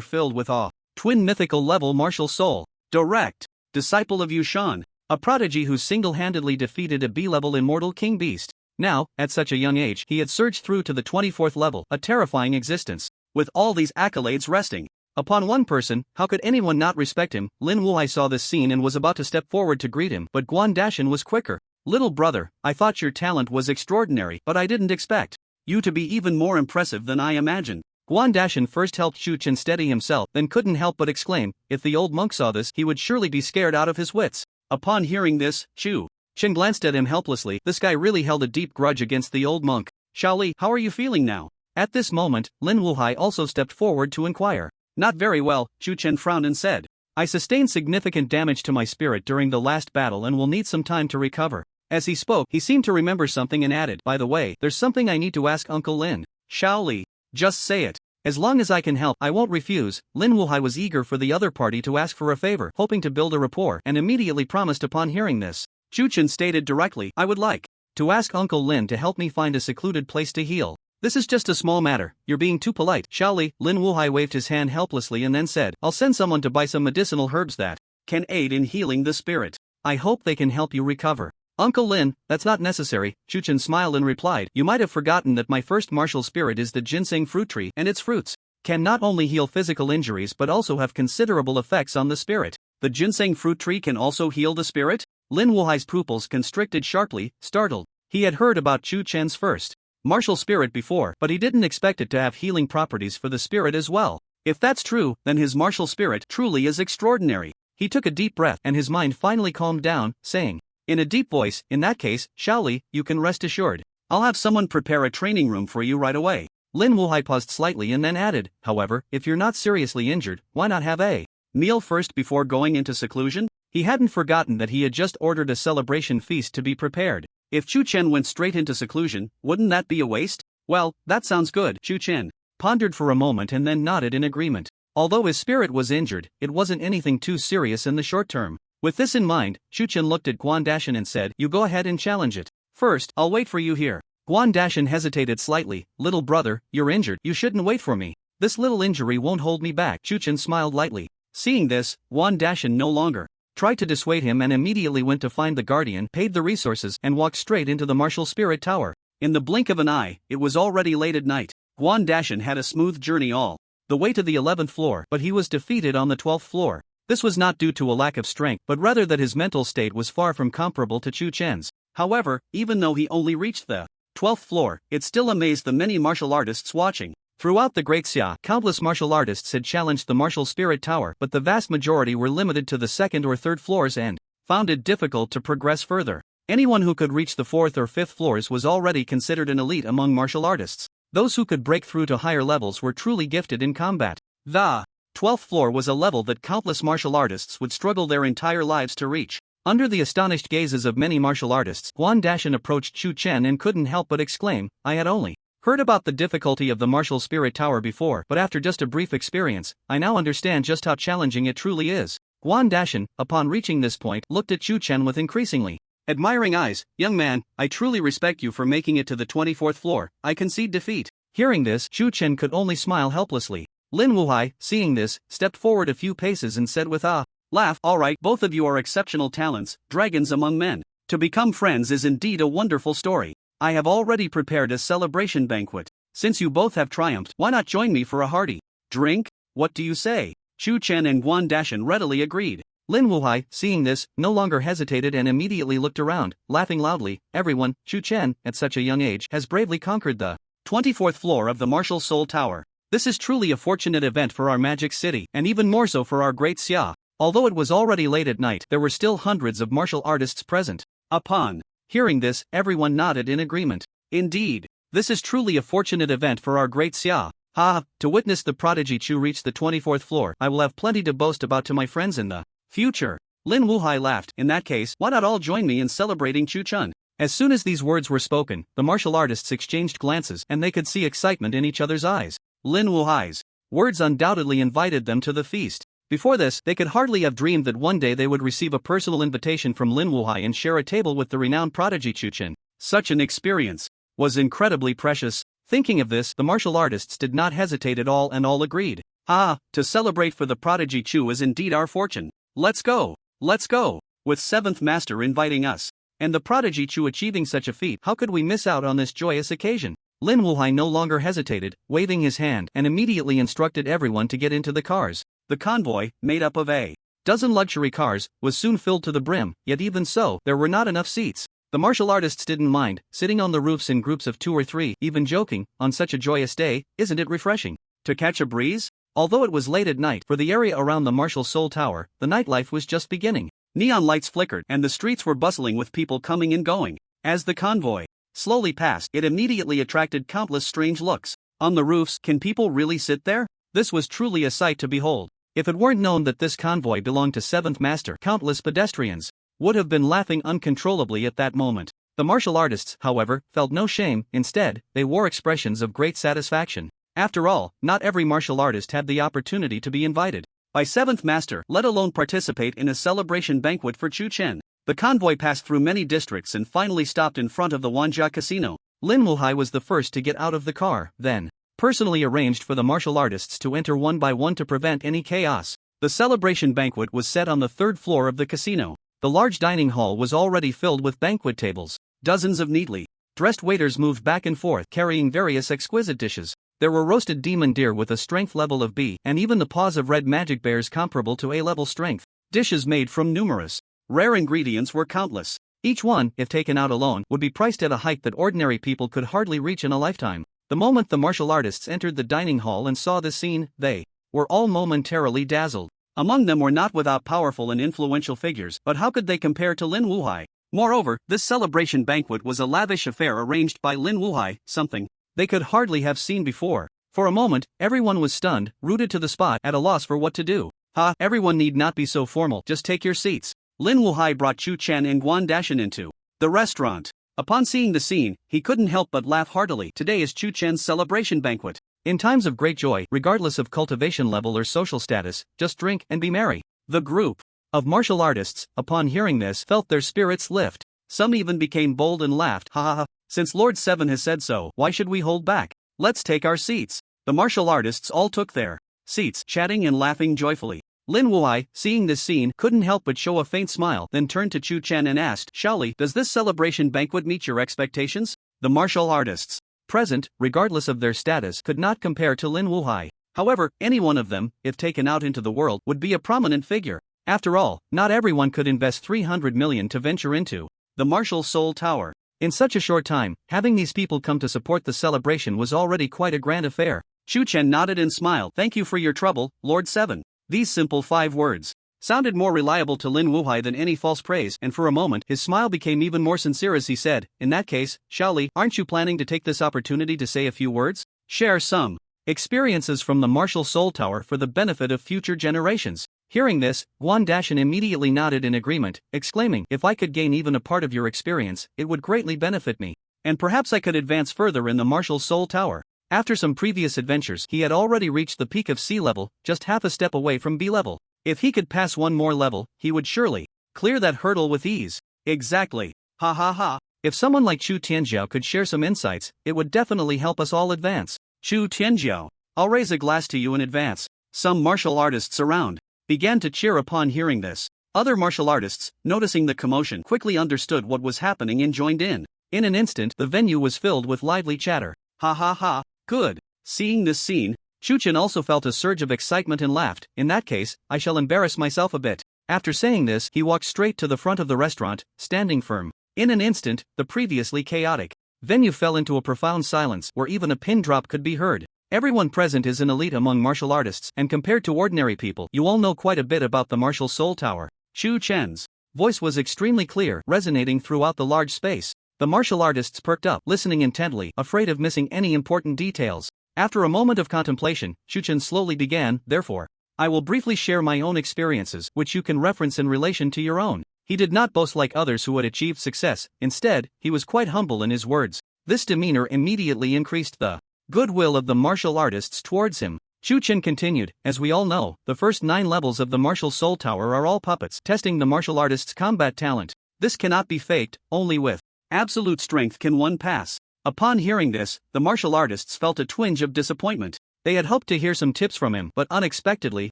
filled with awe. Twin mythical level martial soul. Direct disciple of Yushan, a prodigy who single-handedly defeated a B-level immortal king beast. Now, at such a young age, he had surged through to the 24th level, a terrifying existence. With all these accolades resting upon one person, how could anyone not respect him? Lin Wuhai saw this scene and was about to step forward to greet him, but Guan Dashan was quicker. Little brother, I thought your talent was extraordinary, but I didn't expect you to be even more impressive than I imagined. Guan Dashan first helped Xiu Chen steady himself, then couldn't help but exclaim, if the old monk saw this, he would surely be scared out of his wits. Upon hearing this, Xiu Chen glanced at him helplessly. This guy really held a deep grudge against the old monk. Shaoli, how are you feeling now? At this moment, Lin Wuhai also stepped forward to inquire. Not very well, Xiu Chen frowned and said. I sustained significant damage to my spirit during the last battle and will need some time to recover. As he spoke, he seemed to remember something and added, by the way, there's something I need to ask Uncle Lin. Shaoli, just say it. As long as I can help, I won't refuse. Lin Wuhai was eager for the other party to ask for a favor, hoping to build a rapport, and immediately promised upon hearing this. Xiu Chen stated directly, I would like to ask Uncle Lin to help me find a secluded place to heal. This is just a small matter, you're being too polite. Shaoli, Lin Wuhai waved his hand helplessly and then said, I'll send someone to buy some medicinal herbs that can aid in healing the spirit. I hope they can help you recover. Uncle Lin, that's not necessary, Xiu Chen smiled and replied, you might have forgotten that my first martial spirit is the ginseng fruit tree, and its fruits can not only heal physical injuries but also have considerable effects on the spirit. The ginseng fruit tree can also heal the spirit? Lin Wuhai's pupils constricted sharply, startled. He had heard about Xiu Chen's first martial spirit before, but he didn't expect it to have healing properties for the spirit as well. If that's true, then his martial spirit truly is extraordinary. He took a deep breath and his mind finally calmed down, saying, in a deep voice, in that case, Shaoli, you can rest assured. I'll have someone prepare a training room for you right away. Lin Wuhai paused slightly and then added, however, if you're not seriously injured, why not have a meal first before going into seclusion? He hadn't forgotten that he had just ordered a celebration feast to be prepared. If Xiu Chen went straight into seclusion, wouldn't that be a waste? Well, that sounds good. Chu Chen pondered for a moment and then nodded in agreement. Although his spirit was injured, it wasn't anything too serious in the short term. With this in mind, Chu Chen looked at Guan Dashan and said, "You go ahead and challenge it. First, I'll wait for you here." Guan Dashan hesitated slightly. "Little brother, you're injured. You shouldn't wait for me. This little injury won't hold me back." Chu Chen smiled lightly. Seeing this, Guan Dashan no longer tried to dissuade him and immediately went to find the guardian, paid the resources, and walked straight into the martial spirit tower. In the blink of an eye, it was already late at night. Guan Dashan had a smooth journey all the way to the 11th floor, but he was defeated on the 12th floor. This was not due to a lack of strength, but rather that his mental state was far from comparable to Chu Chen's. However, even though he only reached the 12th floor, it still amazed the many martial artists watching. Throughout the Great Xia, countless martial artists had challenged the martial spirit tower, but the vast majority were limited to the 2nd or 3rd floors and found it difficult to progress further. Anyone who could reach the 4th or 5th floors was already considered an elite among martial artists. Those who could break through to higher levels were truly gifted in combat. The 12th floor was a level that countless martial artists would struggle their entire lives to reach. Under the astonished gazes of many martial artists, Guan Dashan approached Chu Chen and couldn't help but exclaim, "I had only heard about the difficulty of the martial spirit tower before, but after just a brief experience, I now understand just how challenging it truly is." Guan Dashan, upon reaching this point, looked at Chu Chen with increasingly admiring eyes. "Young man, I truly respect you for making it to the 24th floor. I concede defeat." Hearing this, Chu Chen could only smile helplessly. Lin Wuhai, seeing this, stepped forward a few paces and said with a laugh, "Alright, both of you are exceptional talents, dragons among men. To become friends is indeed a wonderful story. I have already prepared a celebration banquet. Since you both have triumphed, why not join me for a hearty drink? What do you say?" Chu Chen and Guan Dashan readily agreed. Lin Wuhai, seeing this, no longer hesitated and immediately looked around, laughing loudly. "Everyone, Chu Chen, at such a young age, has bravely conquered the 24th floor of the Martial Soul Tower. This is truly a fortunate event for our Magic City, and even more so for our Great Xia." Although it was already late at night, there were still hundreds of martial artists present. Upon hearing this, everyone nodded in agreement. "Indeed, this is truly a fortunate event for our Great Xia. To witness the prodigy Chu reach the 24th floor, I will have plenty to boast about to my friends in the future." Lin Wuhai laughed. "In that case, why not all join me in celebrating Chu Chen?" As soon as these words were spoken, the martial artists exchanged glances, and they could see excitement in each other's eyes. Lin Wuhai's words undoubtedly invited them to the feast. Before this, they could hardly have dreamed that one day they would receive a personal invitation from Lin Wuhai and share a table with the renowned prodigy Chu Chen. Such an experience was incredibly precious. Thinking of this, the martial artists did not hesitate at all and all agreed. To celebrate for the prodigy Chu is indeed our fortune. Let's go! Let's go! With 7th Master inviting us, and the prodigy Chu achieving such a feat, how could we miss out on this joyous occasion? Lin Wuhai no longer hesitated, waving his hand, and immediately instructed everyone to get into the cars. The convoy, made up of a dozen luxury cars, was soon filled to the brim, yet even so, there were not enough seats. The martial artists didn't mind, sitting on the roofs in groups of 2 or 3, even joking, "On such a joyous day, isn't it refreshing to catch a breeze?" Although it was late at night, for the area around the Martial Soul Tower, the nightlife was just beginning. Neon lights flickered, and the streets were bustling with people coming and going. As the convoy slowly passed, it immediately attracted countless strange looks. On the roofs, can people really sit there? This was truly a sight to behold. If it weren't known that this convoy belonged to 7th Master, countless pedestrians would have been laughing uncontrollably at that moment. The martial artists, however, felt no shame. Instead, they wore expressions of great satisfaction. After all, not every martial artist had the opportunity to be invited by 7th Master, let alone participate in a celebration banquet for Chu Chen. The convoy passed through many districts and finally stopped in front of the Wanja Casino. Lin Wuhai was the first to get out of the car, then personally arranged for the martial artists to enter one by one to prevent any chaos. The celebration banquet was set on the 3rd floor of the casino. The large dining hall was already filled with banquet tables. Dozens of neatly dressed waiters moved back and forth, carrying various exquisite dishes. There were roasted demon deer with a strength level of B, and even the paws of red magic bears comparable to A-level strength. Dishes made from numerous rare ingredients were countless. Each one, if taken out alone, would be priced at a height that ordinary people could hardly reach in a lifetime. The moment the martial artists entered the dining hall and saw this scene, they were all momentarily dazzled. Among them were not without powerful and influential figures, but how could they compare to Lin Wuhai? Moreover, this celebration banquet was a lavish affair arranged by Lin Wuhai, something they could hardly have seen before. For a moment, everyone was stunned, rooted to the spot, at a loss for what to do. Everyone need not be so formal, just take your seats. Lin Wuhai brought Chu Chen and Guan Dashan into the restaurant. Upon seeing the scene, he couldn't help but laugh heartily. Today is Chu Chen's celebration banquet. In times of great joy, regardless of cultivation level or social status, just drink and be merry. The group of martial artists, upon hearing this, felt their spirits lift. Some even became bold and laughed. Ha ha ha, since Lord Seven has said so, why should we hold back? Let's take our seats. The martial artists all took their seats, chatting and laughing joyfully. Lin Wuai, seeing this scene, couldn't help but show a faint smile, then turned to Chu Chen and asked, Shaoli, does this celebration banquet meet your expectations? The martial artists present, regardless of their status, could not compare to Lin Wuai. However, any one of them, if taken out into the world, would be a prominent figure. After all, not everyone could invest 300 million to venture into the Martial Soul Tower. In such a short time, having these people come to support the celebration was already quite a grand affair. Chu Chen nodded and smiled. Thank you for your trouble, Lord Seven. These simple 5 words sounded more reliable to Lin Wuhai than any false praise, and for a moment his smile became even more sincere as he said, in that case, Shaoli, aren't you planning to take this opportunity to say a few words? Share some experiences from the Martial Soul Tower for the benefit of future generations. Hearing this, Guan Dashan immediately nodded in agreement, exclaiming, if I could gain even a part of your experience, it would greatly benefit me. And perhaps I could advance further in the Martial Soul Tower. After some previous adventures, he had already reached the peak of sea level, just half a step away from B level. If he could pass one more level, he would surely clear that hurdle with ease. Exactly. Ha ha ha. If someone like Chu Tianjiao could share some insights, it would definitely help us all advance. Chu Tianjiao, I'll raise a glass to you in advance. Some martial artists around began to cheer upon hearing this. Other martial artists, noticing the commotion, quickly understood what was happening and joined in. In an instant, the venue was filled with lively chatter. Ha ha ha. Good. Seeing this scene, Chu Chen also felt a surge of excitement and laughed. In that case, I shall embarrass myself a bit. After saying this, he walked straight to the front of the restaurant, standing firm. In an instant, the previously chaotic venue fell into a profound silence where even a pin drop could be heard. Everyone present is an elite among martial artists, and compared to ordinary people, you all know quite a bit about the Martial Soul Tower. Chu Chen's voice was extremely clear, resonating throughout the large space. The martial artists perked up, listening intently, afraid of missing any important details. After a moment of contemplation, Chu Chen slowly began, therefore, I will briefly share my own experiences, which you can reference in relation to your own. He did not boast like others who had achieved success, instead, he was quite humble in his words. This demeanor immediately increased the goodwill of the martial artists towards him. Chu Chen continued, as we all know, the first 9 levels of the Martial Soul Tower are all puppets, testing the martial artist's combat talent. This cannot be faked, only with absolute strength can one pass. Upon hearing this, the martial artists felt a twinge of disappointment. They had hoped to hear some tips from him, but unexpectedly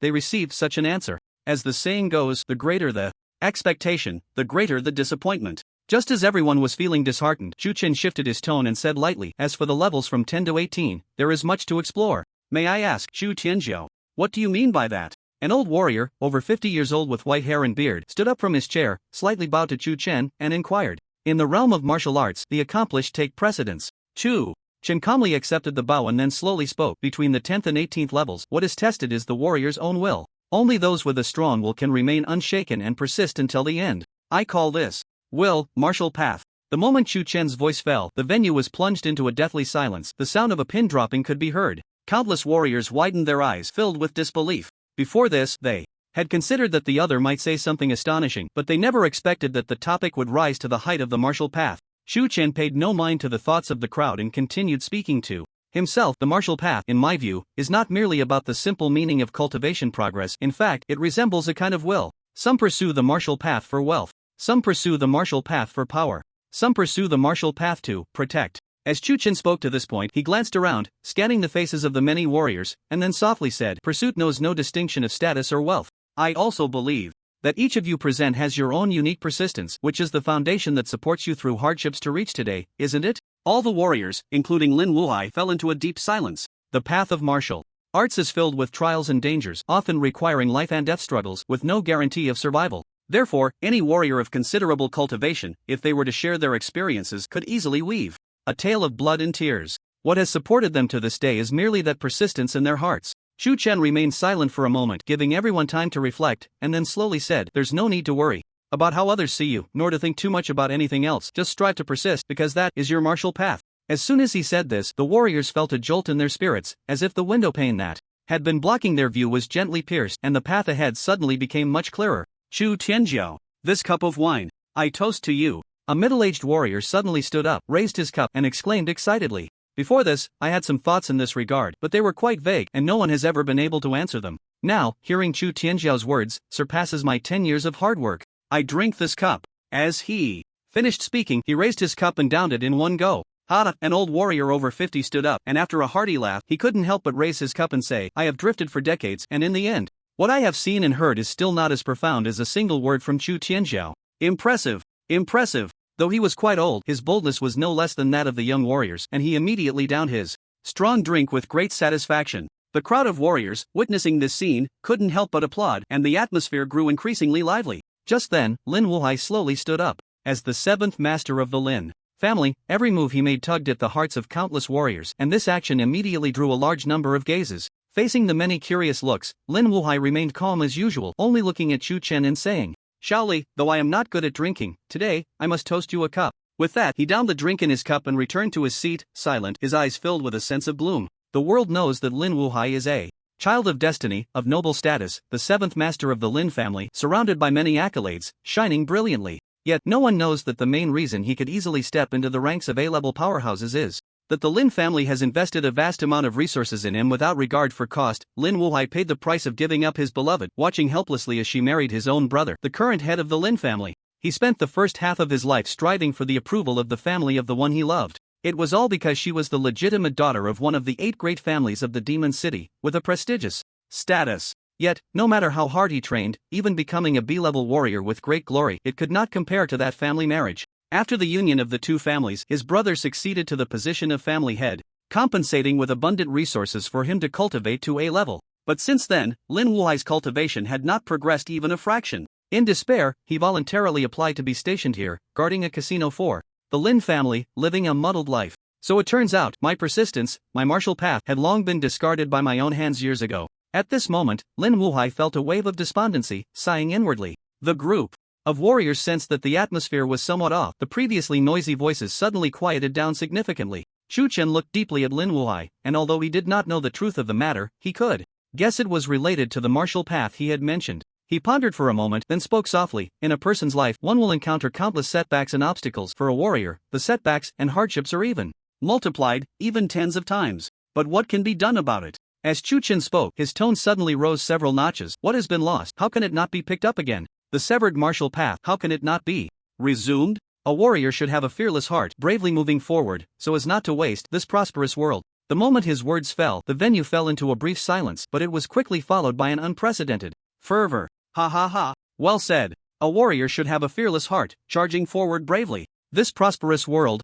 they received such an answer. As the saying goes, the greater the expectation, the greater the disappointment. Just as everyone was feeling disheartened, Chu Chen shifted his tone and said lightly, as for the levels from 10 to 18, there is much to explore. May I ask, Chu Tianjiao, what do you mean by that? An old warrior, over 50 years old with white hair and beard, stood up from his chair, slightly bowed to Chu Chen, and inquired. In the realm of martial arts, the accomplished take precedence. Chu Chen calmly accepted the bow and then slowly spoke. Between the 10th and 18th levels, what is tested is the warrior's own will. Only those with a strong will can remain unshaken and persist until the end. I call this will, martial path. The moment Chu Chen's voice fell, the venue was plunged into a deathly silence. The sound of a pin dropping could be heard. Countless warriors widened their eyes, filled with disbelief. Before this, they had considered that the other might say something astonishing, but they never expected that the topic would rise to the height of the martial path. Chu Chen paid no mind to the thoughts of the crowd and continued speaking to himself. The martial path, in my view, is not merely about the simple meaning of cultivation progress. In fact, it resembles a kind of will. Some pursue the martial path for wealth. Some pursue the martial path for power. Some pursue the martial path to protect. As Chu Chen spoke to this point, he glanced around, scanning the faces of the many warriors, and then softly said, pursuit knows no distinction of status or wealth. I also believe that each of you present has your own unique persistence, which is the foundation that supports you through hardships to reach today, isn't it? All the warriors, including Lin Wuhai, fell into a deep silence. The path of martial arts is filled with trials and dangers, often requiring life and death struggles, with no guarantee of survival. Therefore, any warrior of considerable cultivation, if they were to share their experiences, could easily weave a tale of blood and tears. What has supported them to this day is merely that persistence in their hearts. Chu Chen remained silent for a moment, giving everyone time to reflect, and then slowly said, there's no need to worry about how others see you, nor to think too much about anything else. Just strive to persist, because that is your martial path. As soon as he said this, the warriors felt a jolt in their spirits, as if the window pane that had been blocking their view was gently pierced, and the path ahead suddenly became much clearer. Chu Tianjiao, this cup of wine, I toast to you. A middle-aged warrior suddenly stood up, raised his cup, and exclaimed excitedly. Before this, I had some thoughts in this regard, but they were quite vague, and no one has ever been able to answer them. Now, hearing Chu Tianjiao's words surpasses my 10 years of hard work. I drink this cup. As he finished speaking, he raised his cup and downed it in one go. Ha! An old warrior over 50 stood up, and after a hearty laugh, he couldn't help but raise his cup and say, I have drifted for decades, and in the end, what I have seen and heard is still not as profound as a single word from Chu Tianjiao. Impressive! Impressive! Though he was quite old, his boldness was no less than that of the young warriors, and he immediately downed his strong drink with great satisfaction. The crowd of warriors, witnessing this scene, couldn't help but applaud, and the atmosphere grew increasingly lively. Just then, Lin Wuhai slowly stood up. As the seventh master of the Lin family, every move he made tugged at the hearts of countless warriors, and this action immediately drew a large number of gazes. Facing the many curious looks, Lin Wuhai remained calm as usual, only looking at Chu Chen and saying, Shaoli, though I am not good at drinking, today, I must toast you a cup. With that, he downed the drink in his cup and returned to his seat, silent, his eyes filled with a sense of gloom. The world knows that Lin Wuhai is a child of destiny, of noble status, the seventh master of the Lin family, surrounded by many accolades, shining brilliantly. Yet, no one knows that the main reason he could easily step into the ranks of A-level powerhouses is that the Lin family has invested a vast amount of resources in him without regard for cost. Lin Wuhai paid the price of giving up his beloved, watching helplessly as she married his own brother, the current head of the Lin family. He spent the first half of his life striving for the approval of the family of the one he loved. It was all because she was the legitimate daughter of one of the 8 great families of the Demon City, with a prestigious status. Yet, no matter how hard he trained, even becoming a B-level warrior with great glory, it could not compare to that family marriage. After the union of the two families, his brother succeeded to the position of family head, compensating with abundant resources for him to cultivate to A level. But since then, Lin Wuhai's cultivation had not progressed even a fraction. In despair, he voluntarily applied to be stationed here, guarding a casino for the Lin family, living a muddled life. So it turns out, my persistence, my martial path, had long been discarded by my own hands years ago. At this moment, Lin Wuhai felt a wave of despondency, sighing inwardly. The group of warriors sensed that the atmosphere was somewhat off. The previously noisy voices suddenly quieted down significantly. Chu Chen looked deeply at Lin Wuhai, and although he did not know the truth of the matter, he could guess it was related to the martial path he had mentioned. He pondered for a moment, then spoke softly. In a person's life, one will encounter countless setbacks and obstacles. For a warrior, the setbacks and hardships are even multiplied, even tens of times. But what can be done about it? As Chu Chen spoke, his tone suddenly rose several notches. What has been lost? How can it not be picked up again? The severed martial path, how can it not be resumed? A warrior should have a fearless heart, bravely moving forward, so as not to waste this prosperous world. The moment his words fell, the venue fell into a brief silence, but it was quickly followed by an unprecedented fervor. Ha ha ha. Well said. A warrior should have a fearless heart, charging forward bravely. This prosperous world.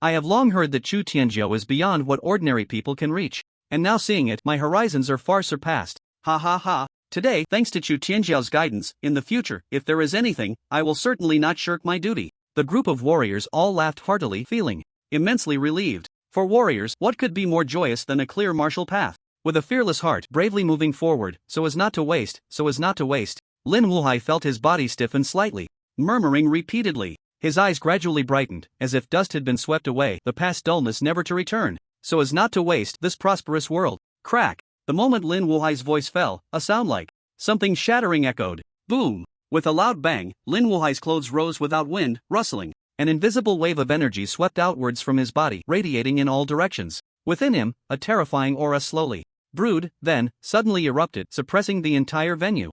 I have long heard that Chu Tianjiao is beyond what ordinary people can reach. And now seeing it, my horizons are far surpassed. Ha ha ha. Today, thanks to Chu Tianjiao's guidance, in the future, if there is anything, I will certainly not shirk my duty. The group of warriors all laughed heartily, feeling immensely relieved. For warriors, what could be more joyous than a clear martial path? With a fearless heart, bravely moving forward, so as not to waste. Lin Wuhai felt his body stiffen slightly, murmuring repeatedly. His eyes gradually brightened, as if dust had been swept away, the past dullness never to return. So as not to waste this prosperous world. Crack! The moment Lin Wuhai's voice fell, a sound like something shattering echoed. Boom! With a loud bang, Lin Wuhai's clothes rose without wind, rustling. An invisible wave of energy swept outwards from his body, radiating in all directions. Within him, a terrifying aura slowly brewed, then, suddenly erupted, suppressing the entire venue.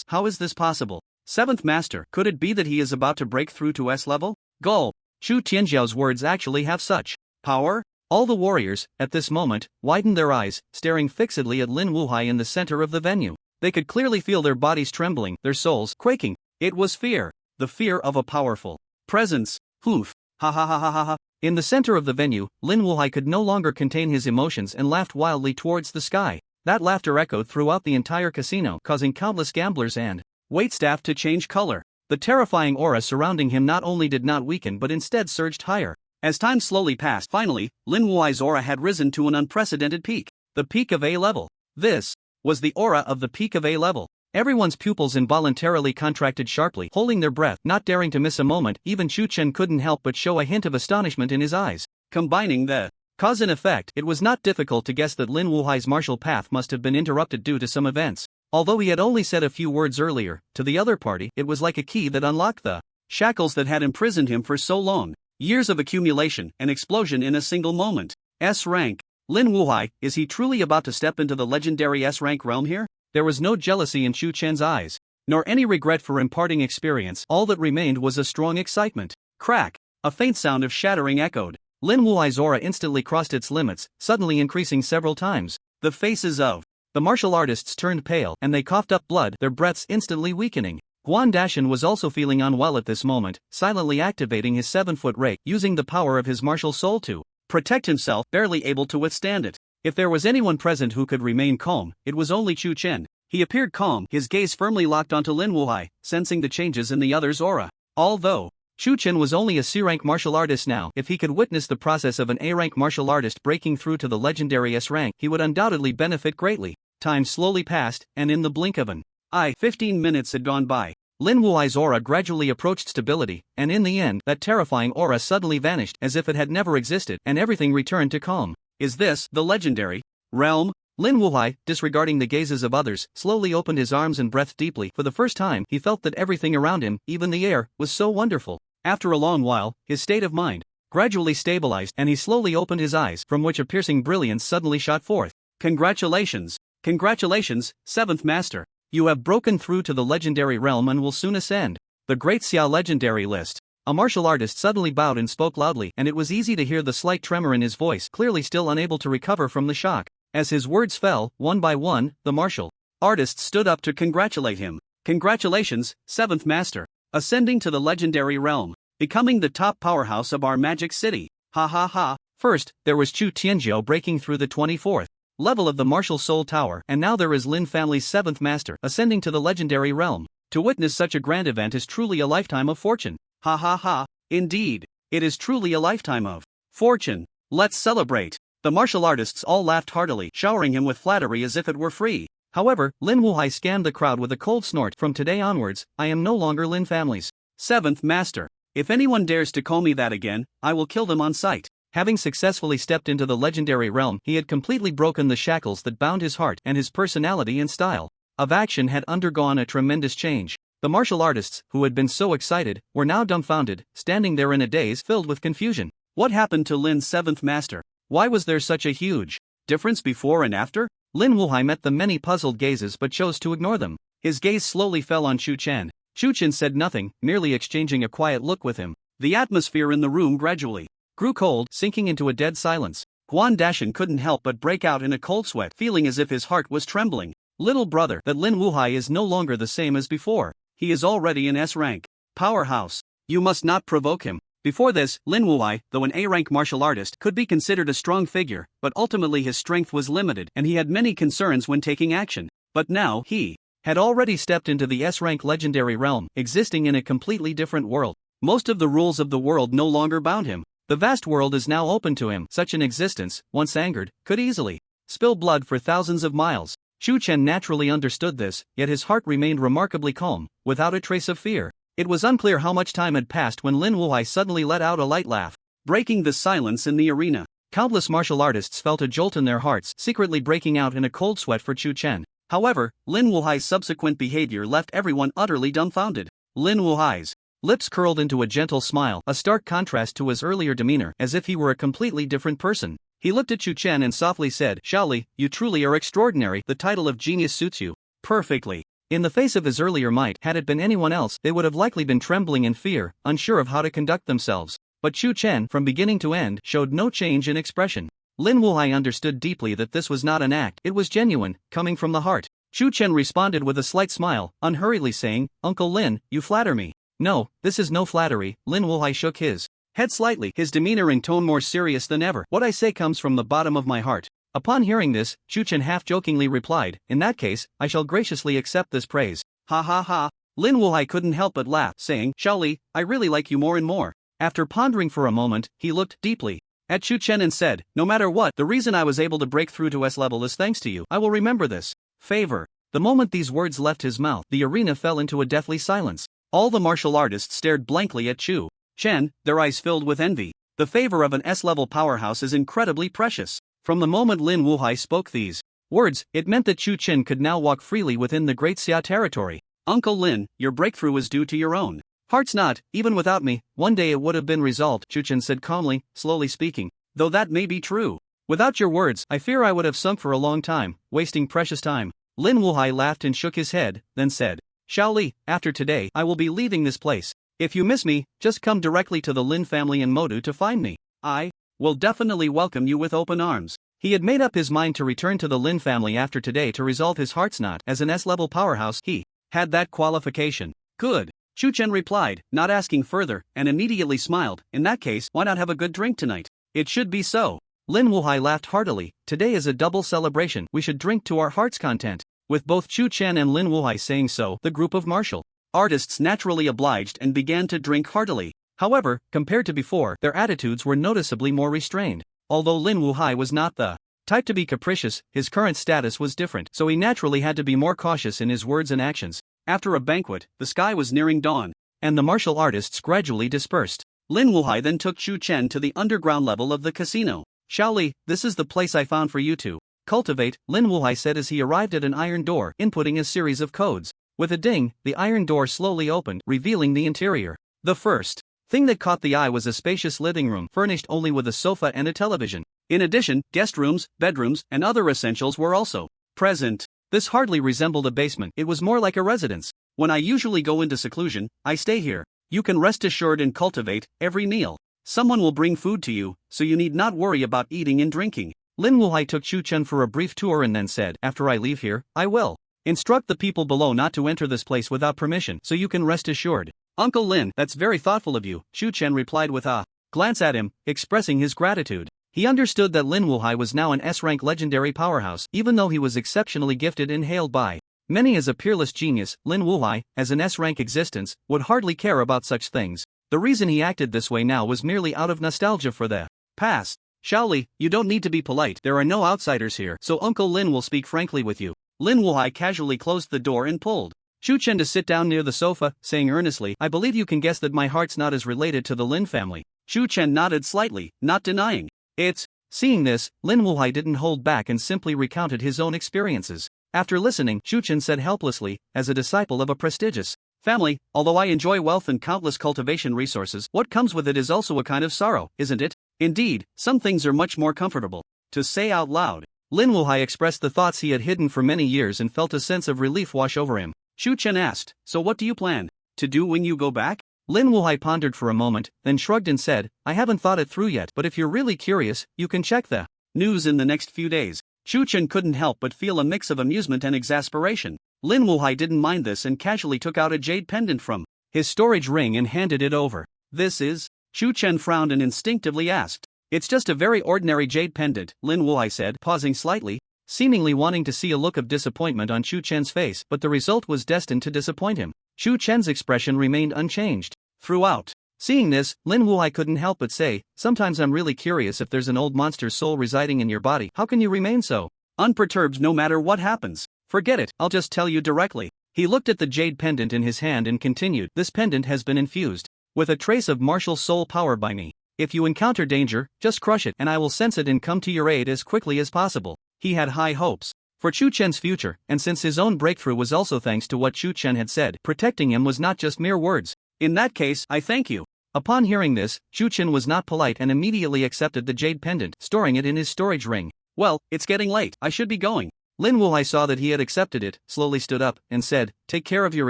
How is this possible? Seventh Master, could it be that he is about to break through to S level? Gulp! Chu Tianjiao's words actually have such power? All the warriors, at this moment, widened their eyes, staring fixedly at Lin Wuhai in the center of the venue. They could clearly feel their bodies trembling, their souls quaking. It was fear. The fear of a powerful presence. Hoof! Ha ha ha ha ha ha! In the center of the venue, Lin Wuhai could no longer contain his emotions and laughed wildly towards the sky. That laughter echoed throughout the entire casino, causing countless gamblers and waitstaff to change color. The terrifying aura surrounding him not only did not weaken but instead surged higher. As time slowly passed, finally, Lin Wuhai's aura had risen to an unprecedented peak. The peak of A level. This was the aura of the peak of A level. Everyone's pupils involuntarily contracted sharply, holding their breath, not daring to miss a moment. Even Chu Chen couldn't help but show a hint of astonishment in his eyes. Combining the cause and effect, it was not difficult to guess that Lin Wuhai's martial path must have been interrupted due to some events. Although he had only said a few words earlier, to the other party, it was like a key that unlocked the Shackles that had imprisoned him for so long. Years of accumulation and explosion in a single moment. S rank. Lin Wuhai, is he truly about to step into the legendary S rank realm here? There was no jealousy in Chu Chen's eyes, nor any regret for imparting experience. All that remained was a strong excitement. Crack! A faint sound of shattering echoed. Lin Wuhai's aura instantly crossed its limits, suddenly increasing several times. The faces of the martial artists turned pale and they coughed up blood, their breaths instantly weakening. Guan Dashan was also feeling unwell at this moment, silently activating his 7-foot ray, using the power of his martial soul to protect himself, barely able to withstand it. If there was anyone present who could remain calm, it was only Chu Chen. He appeared calm, his gaze firmly locked onto Lin Wuhai, sensing the changes in the other's aura. Although Chu Chen was only a C-rank martial artist now, if he could witness the process of an A-rank martial artist breaking through to the legendary S-rank, he would undoubtedly benefit greatly. Time slowly passed, and in the blink of an eye, 15 minutes had gone by. Lin Wuhai's aura gradually approached stability, and in the end, that terrifying aura suddenly vanished as if it had never existed, and everything returned to calm. Is this the legendary realm? Lin Wuhai, disregarding the gazes of others, slowly opened his arms and breathed deeply. For the first time, he felt that everything around him, even the air, was so wonderful. After a long while, his state of mind gradually stabilized, and he slowly opened his eyes, from which a piercing brilliance suddenly shot forth. Congratulations! Congratulations, 7th Master! You have broken through to the legendary realm and will soon ascend the Great Xiao legendary list. A martial artist suddenly bowed and spoke loudly, and it was easy to hear the slight tremor in his voice, clearly still unable to recover from the shock. As his words fell, one by one, the martial artists stood up to congratulate him. Congratulations, 7th Master, ascending to the legendary realm, becoming the top powerhouse of our magic city. Ha ha ha. First, there was Chu Tianjiu breaking through the 24th level of the Martial Soul Tower, and now there is Lin family's 7th Master ascending to the legendary realm. To witness such a grand event is truly a lifetime of fortune. Ha ha ha. Indeed, it is truly a lifetime of fortune. Let's celebrate. The martial artists all laughed heartily, showering him with flattery as if it were free. However, Lin Wuhai scanned the crowd with a cold snort. From today onwards, I am no longer Lin family's 7th Master. If anyone dares to call me that again, I will kill them on sight. Having successfully stepped into the legendary realm, he had completely broken the shackles that bound his heart, and his personality and style of action had undergone a tremendous change. The martial artists, who had been so excited, were now dumbfounded, standing there in a daze filled with confusion. What happened to Lin's 7th Master? Why was there such a huge difference before and after? Lin Wuhai met the many puzzled gazes but chose to ignore them. His gaze slowly fell on Chu Chen. Chu Chen said nothing, merely exchanging a quiet look with him. The atmosphere in the room gradually grew cold, sinking into a dead silence. Guan Dashan couldn't help but break out in a cold sweat, feeling as if his heart was trembling. Little brother, that Lin Wuhai is no longer the same as before. He is already in S rank powerhouse. You must not provoke him. Before this, Lin Wuhai, though an A-rank martial artist, could be considered a strong figure, but ultimately his strength was limited and he had many concerns when taking action. But now, he had already stepped into the S-rank legendary realm, existing in a completely different world. Most of the rules of the world no longer bound him. The vast world is now open to him. Such an existence, once angered, could easily spill blood for thousands of miles. Chu Chen naturally understood this, yet his heart remained remarkably calm, without a trace of fear. It was unclear how much time had passed when Lin Wuhai suddenly let out a light laugh, breaking the silence in the arena. Countless martial artists felt a jolt in their hearts, secretly breaking out in a cold sweat for Chu Chen. However, Lin Wuhai's subsequent behavior left everyone utterly dumbfounded. Lin Wuhai's lips curled into a gentle smile, a stark contrast to his earlier demeanor, as if he were a completely different person. He looked at Chu Chen and softly said, "Shaoli, you truly are extraordinary. The title of genius suits you perfectly." In the face of his earlier might, had it been anyone else, they would have likely been trembling in fear, unsure of how to conduct themselves. But Chu Chen, from beginning to end, showed no change in expression. Lin Wuhai understood deeply that this was not an act, it was genuine, coming from the heart. Chu Chen responded with a slight smile, unhurriedly saying, "Uncle Lin, you flatter me." "No, this is no flattery." Lin Wuhai shook his head slightly, his demeanor and tone more serious than ever. "What I say comes from the bottom of my heart." Upon hearing this, Chu Chen half-jokingly replied, "In that case, I shall graciously accept this praise." Ha ha ha. Lin Wuhai couldn't help but laugh, saying, "Shaoli, I really like you more and more." After pondering for a moment, he looked deeply at Chu Chen and said, "No matter what, the reason I was able to break through to S level is thanks to you. I will remember this favor." The moment these words left his mouth, the arena fell into a deathly silence. All the martial artists stared blankly at Chu Chen, their eyes filled with envy. The favor of an S-level powerhouse is incredibly precious. From the moment Lin Wuhai spoke these words, it meant that Chu Chen could now walk freely within the Great Xia territory. "Uncle Lin, your breakthrough is due to your own Heart's not, even without me, one day it would have been resolved, Tion Tion said calmly, slowly speaking. Though that may be true. Without your words, I fear I would have sunk for a long time, wasting precious time. Lin Wuhai laughed and shook his head, then said, Shaoli, after today, I will be leaving this place. If you miss me, just come directly to the Lin family in Modu to find me. I will definitely welcome you with open arms. He had made up his mind to return to the Lin family after today to resolve his heart's knot. As an S-level powerhouse, he had that qualification. Good. Chen Chen replied, not asking further, and immediately smiled. In that case, why not have a good drink tonight? It should be so. Lin Wuhai laughed heartily. Today is a double celebration. We should drink to our heart's content. With both Chen Chen and Lin Wuhai saying so, the group of martial artists naturally obliged and began to drink heartily. However, compared to before, their attitudes were noticeably more restrained. Although Lin Wuhai was not the type to be capricious, his current status was different, so he naturally had to be more cautious in his words and actions. After a banquet, the sky was nearing dawn, and the martial artists gradually dispersed. Lin Wuhai then took Chen Chen to the underground level of the casino. Shaoli, this is the place I found for you to cultivate, Lin Wuhai said as he arrived at an iron door, inputting a series of codes. With a ding, the iron door slowly opened, revealing the interior. The first thing that caught the eye was a spacious living room furnished only with a sofa and a television. In addition, guest rooms, bedrooms, and other essentials were also present. This hardly resembled a basement, it was more like a residence. When I usually go into seclusion, I stay here. You can rest assured and cultivate every meal. Someone will bring food to you, so you need not worry about eating and drinking. Lin Wuhai took Chen Chen for a brief tour and then said, after I leave here, I will instruct the people below not to enter this place without permission, so you can rest assured. Uncle Lin, that's very thoughtful of you, Chen Chen replied with a glance at him, expressing his gratitude. He understood that Lin Wuhai was now an S-rank legendary powerhouse, even though he was exceptionally gifted and hailed by many as a peerless genius. Lin Wuhai, as an S-rank existence, would hardly care about such things. The reason he acted this way now was merely out of nostalgia for the past. Shaoli, you don't need to be polite, there are no outsiders here, so Uncle Lin will speak frankly with you. Lin Wuhai casually closed the door and pulled Chen Chen to sit down near the sofa, saying earnestly, I believe you can guess that my heart's not as related to the Lin family. Chen Chen nodded slightly, not denying. It's. Seeing this, Lin Wuhai didn't hold back and simply recounted his own experiences. After listening, Chen Chen said helplessly, as a disciple of a prestigious family, although I enjoy wealth and countless cultivation resources, what comes with it is also a kind of sorrow, isn't it? Indeed, some things are much more comfortable to say out loud. Lin Wuhai expressed the thoughts he had hidden for many years and felt a sense of relief wash over him. Chen Chen asked, so what do you plan to do when you go back? Lin Wuhai pondered for a moment, then shrugged and said, I haven't thought it through yet, but if you're really curious, you can check the news in the next few days. Chen Chen couldn't help but feel a mix of amusement and exasperation. Lin Wuhai didn't mind this and casually took out a jade pendant from his storage ring and handed it over. This is? Chen Chen frowned and instinctively asked. It's just a very ordinary jade pendant, Lin Wuhai said, pausing slightly, seemingly wanting to see a look of disappointment on Chen Chen's face, but the result was destined to disappoint him. Chen Chen's expression remained unchanged throughout. Seeing this, Lin Wuhai couldn't help but say, sometimes I'm really curious if there's an old monster's soul residing in your body. How can you remain so unperturbed no matter what happens? Forget it, I'll just tell you directly. He looked at the jade pendant in his hand and continued, this pendant has been infused with a trace of martial soul power by me. If you encounter danger, just crush it and I will sense it and come to your aid as quickly as possible. He had high hopes for Chen Chen's future, and since his own breakthrough was also thanks to what Chen Chen had said, protecting him was not just mere words. In that case, I thank you. Upon hearing this, Chen Chen was not polite and immediately accepted the jade pendant, storing it in his storage ring. Well, it's getting late, I should be going. Lin Wuhai saw that he had accepted it, slowly stood up, and said, take care of your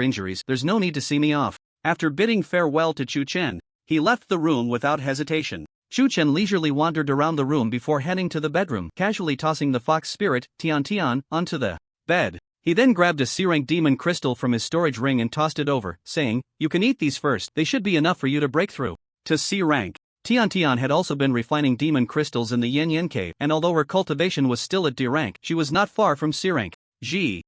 injuries, there's no need to see me off. After bidding farewell to Chen Chen, he left the room without hesitation. Chen Chen leisurely wandered around the room before heading to the bedroom, casually tossing the fox spirit, Tion Tion, onto the bed. He then grabbed a C-rank demon crystal from his storage ring and tossed it over, saying, you can eat these first, they should be enough for you to break through to C-rank. Tion Tion had also been refining demon crystals in the Yin Yin cave, and although her cultivation was still at D rank, she was not far from C rank. G.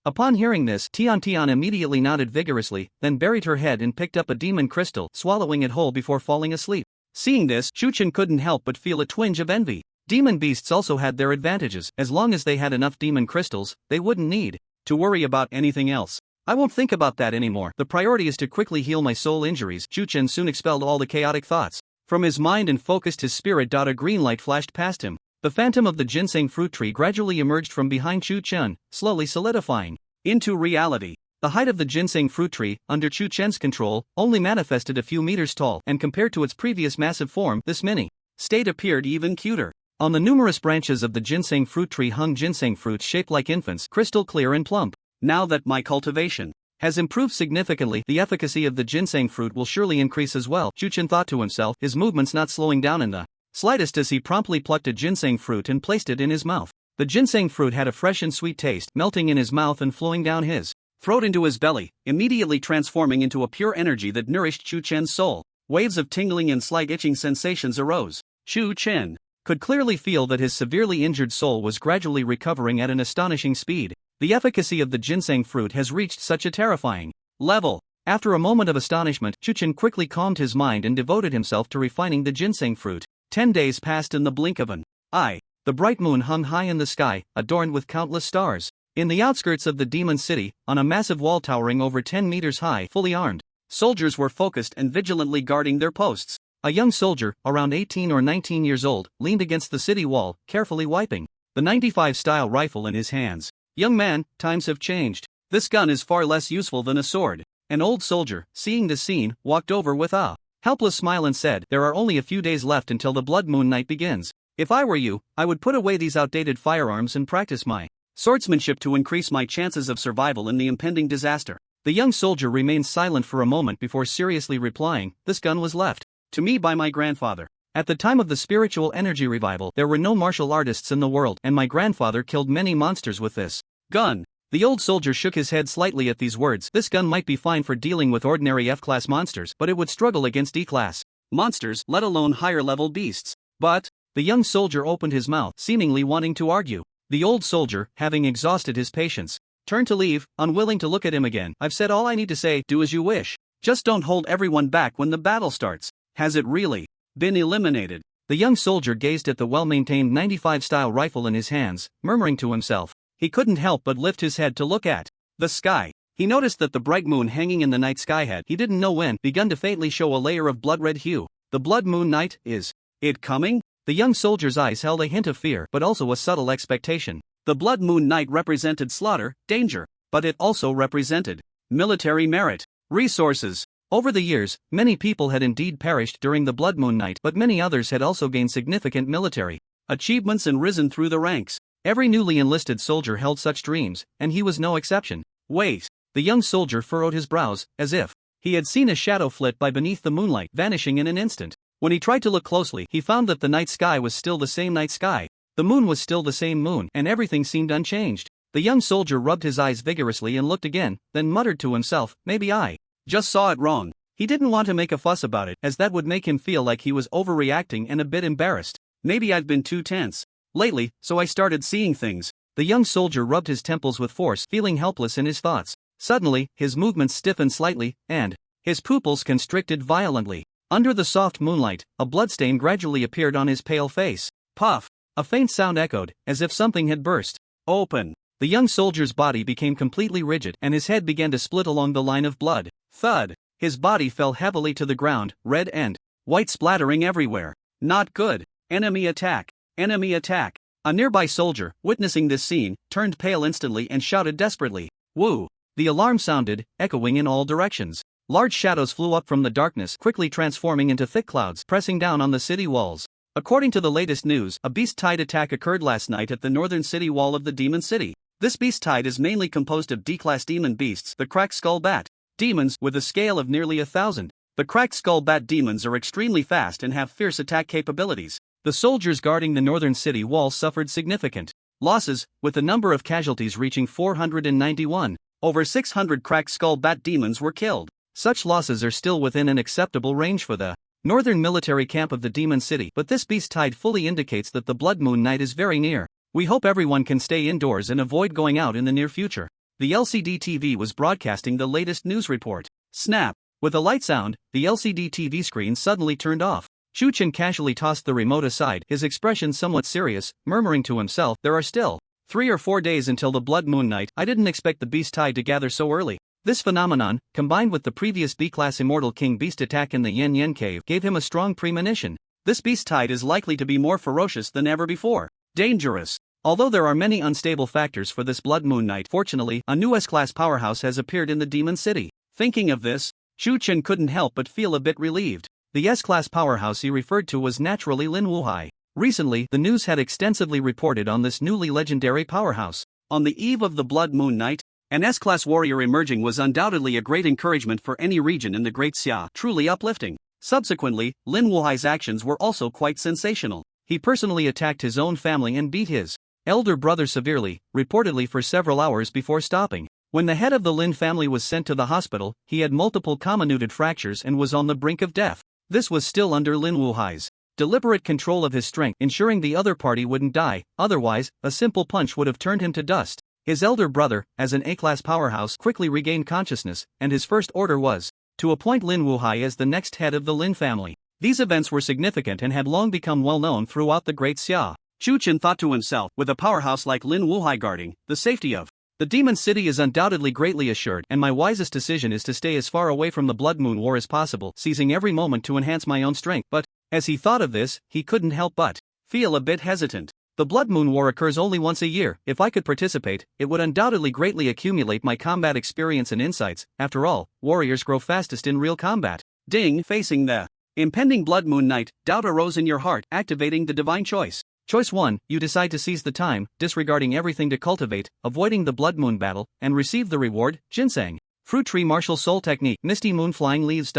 Upon hearing this, Tion Tion immediately nodded vigorously, then buried her head and picked up a demon crystal, swallowing it whole before falling asleep. Seeing this, Chen Chen couldn't help but feel a twinge of envy. Demon beasts also had their advantages. As long as they had enough demon crystals, they wouldn't need to worry about anything else. I won't think about that anymore. The priority is to quickly heal my soul injuries. Chen Chen soon expelled all the chaotic thoughts from his mind and focused his spirit. A green light flashed past him. The phantom of the ginseng fruit tree gradually emerged from behind Chen Chen, slowly solidifying into reality. The height of the ginseng fruit tree, under Chu Chen's control, only manifested a few meters tall, and compared to its previous massive form, this mini state appeared even cuter. On the numerous branches of the ginseng fruit tree hung ginseng fruits shaped like infants, crystal clear and plump. Now that my cultivation has improved significantly, the efficacy of the ginseng fruit will surely increase as well, Chu Chen thought to himself, his movements not slowing down in the slightest as he promptly plucked a ginseng fruit and placed it in his mouth. The ginseng fruit had a fresh and sweet taste, melting in his mouth and flowing down his throat into his belly, immediately transforming into a pure energy that nourished Chu Chen's soul. Waves of tingling and slight itching sensations arose. Chu Chen could clearly feel that his severely injured soul was gradually recovering at an astonishing speed. The efficacy of the ginseng fruit has reached such a terrifying level. After a moment of astonishment, Chu Chen quickly calmed his mind and devoted himself to refining the ginseng fruit. 10 days passed in the blink of an eye. The bright moon hung high in the sky, adorned with countless stars. In the outskirts of the demon city, on a massive wall towering over 10 meters high, fully armed, soldiers were focused and vigilantly guarding their posts. A young soldier, around 18 or 19 years old, leaned against the city wall, carefully wiping the 95 style rifle in his hands. Young man, times have changed. This gun is far less useful than a sword. An old soldier, seeing the scene, walked over with a helpless smile and said, there are only a few days left until the blood moon night begins. If I were you, I would put away these outdated firearms and practice my swordsmanship to increase my chances of survival in the impending disaster. The young soldier remained silent for a moment before seriously replying, this gun was left to me by my grandfather. At the time of the spiritual energy revival, there were no martial artists in the world, and my grandfather killed many monsters with this gun. The old soldier shook his head slightly at these words. This gun might be fine for dealing with ordinary F-class monsters, but it would struggle against E-class monsters, let alone higher-level beasts. But the young soldier opened his mouth, seemingly wanting to argue. The old soldier, having exhausted his patience, turned to leave, unwilling to look at him again. I've said all I need to say, do as you wish. Just don't hold everyone back when the battle starts. Has it really been eliminated? The young soldier gazed at the well-maintained 95 style rifle in his hands, murmuring to himself. He couldn't help but lift his head to look at the sky. He noticed that the bright moon hanging in the night sky had, he didn't know when, begun to faintly show a layer of blood-red hue. The blood moon night, is it coming? The young soldier's eyes held a hint of fear, but also a subtle expectation. The blood moon night represented slaughter, danger, but it also represented military merit, resources. Over the years, many people had indeed perished during the blood moon night, but many others had also gained significant military achievements and risen through the ranks. Every newly enlisted soldier held such dreams, and he was no exception. Wait. The young soldier furrowed his brows, as if he had seen a shadow flit by beneath the moonlight, vanishing in an instant. When he tried to look closely, he found that the night sky was still the same night sky. The moon was still the same moon, and everything seemed unchanged. The young soldier rubbed his eyes vigorously and looked again, then muttered to himself, maybe I just saw it wrong. He didn't want to make a fuss about it, as that would make him feel like he was overreacting and a bit embarrassed. Maybe I've been too tense lately, so I started seeing things. The young soldier rubbed his temples with force, feeling helpless in his thoughts. Suddenly, his movements stiffened slightly, and his pupils constricted violently. Under the soft moonlight, a bloodstain gradually appeared on his pale face. Puff! A faint sound echoed, as if something had burst open. The young soldier's body became completely rigid, and his head began to split along the line of blood. Thud! His body fell heavily to the ground, red and white splattering everywhere. Not good. Enemy attack! Enemy attack! A nearby soldier, witnessing this scene, turned pale instantly and shouted desperately, "Woo!" The alarm sounded, echoing in all directions. Large shadows flew up from the darkness, quickly transforming into thick clouds, pressing down on the city walls. According to the latest news, a beast tide attack occurred last night at the northern city wall of the demon city. This beast tide is mainly composed of D-class demon beasts, the cracked skull bat demons, with a scale of nearly 1,000. The cracked skull bat demons are extremely fast and have fierce attack capabilities. The soldiers guarding the northern city wall suffered significant losses, with the number of casualties reaching 491. Over 600 cracked skull bat demons were killed. Such losses are still within an acceptable range for the northern military camp of the demon city, but this beast tide fully indicates that the blood moon night is very near. We hope everyone can stay indoors and avoid going out in the near future. The LCD TV was broadcasting the latest news report. Snap! With a light sound, the LCD TV screen suddenly turned off. Chu Chen casually tossed the remote aside, his expression somewhat serious, murmuring to himself, there are still 3 or 4 days until the blood moon night. I didn't expect the beast tide to gather so early. This phenomenon, combined with the previous B-class immortal king beast attack in the Yen Yen cave, gave him a strong premonition. This beast tide is likely to be more ferocious than ever before. Dangerous. Although there are many unstable factors for this Blood Moon Knight, fortunately, a new S-class powerhouse has appeared in the Demon City. Thinking of this, Tion Tion couldn't help but feel a bit relieved. The S-class powerhouse he referred to was naturally Lin Wuhai. Recently, the news had extensively reported on this newly legendary powerhouse. On the eve of the Blood Moon Night, an S-class warrior emerging was undoubtedly a great encouragement for any region in the Great Xia, truly uplifting. Subsequently, Lin Wuhai's actions were also quite sensational. He personally attacked his own family and beat his elder brother severely, reportedly for several hours before stopping. When the head of the Lin family was sent to the hospital, he had multiple comminuted fractures and was on the brink of death. This was still under Lin Wuhai's deliberate control of his strength, ensuring the other party wouldn't die, otherwise, a simple punch would have turned him to dust. His elder brother, as an A-class powerhouse, quickly regained consciousness, and his first order was to appoint Lin Wuhai as the next head of the Lin family. These events were significant and had long become well known throughout the Great Xia. Tion Tion thought to himself, with a powerhouse like Lin Wuhai guarding, the safety of the Demon City is undoubtedly greatly assured, and my wisest decision is to stay as far away from the Blood Moon War as possible, seizing every moment to enhance my own strength. But, as he thought of this, he couldn't help but feel a bit hesitant. The Blood Moon War occurs only once a year. If I could participate, it would undoubtedly greatly accumulate my combat experience and insights. After all, warriors grow fastest in real combat. Ding! Facing the impending Blood Moon Night, doubt arose in your heart, activating the divine choice. Choice 1, you decide to seize the time, disregarding everything to cultivate, avoiding the Blood Moon battle, and receive the reward, Ginseng. Fruit Tree Martial Soul Technique, Misty Moon Flying Leaves.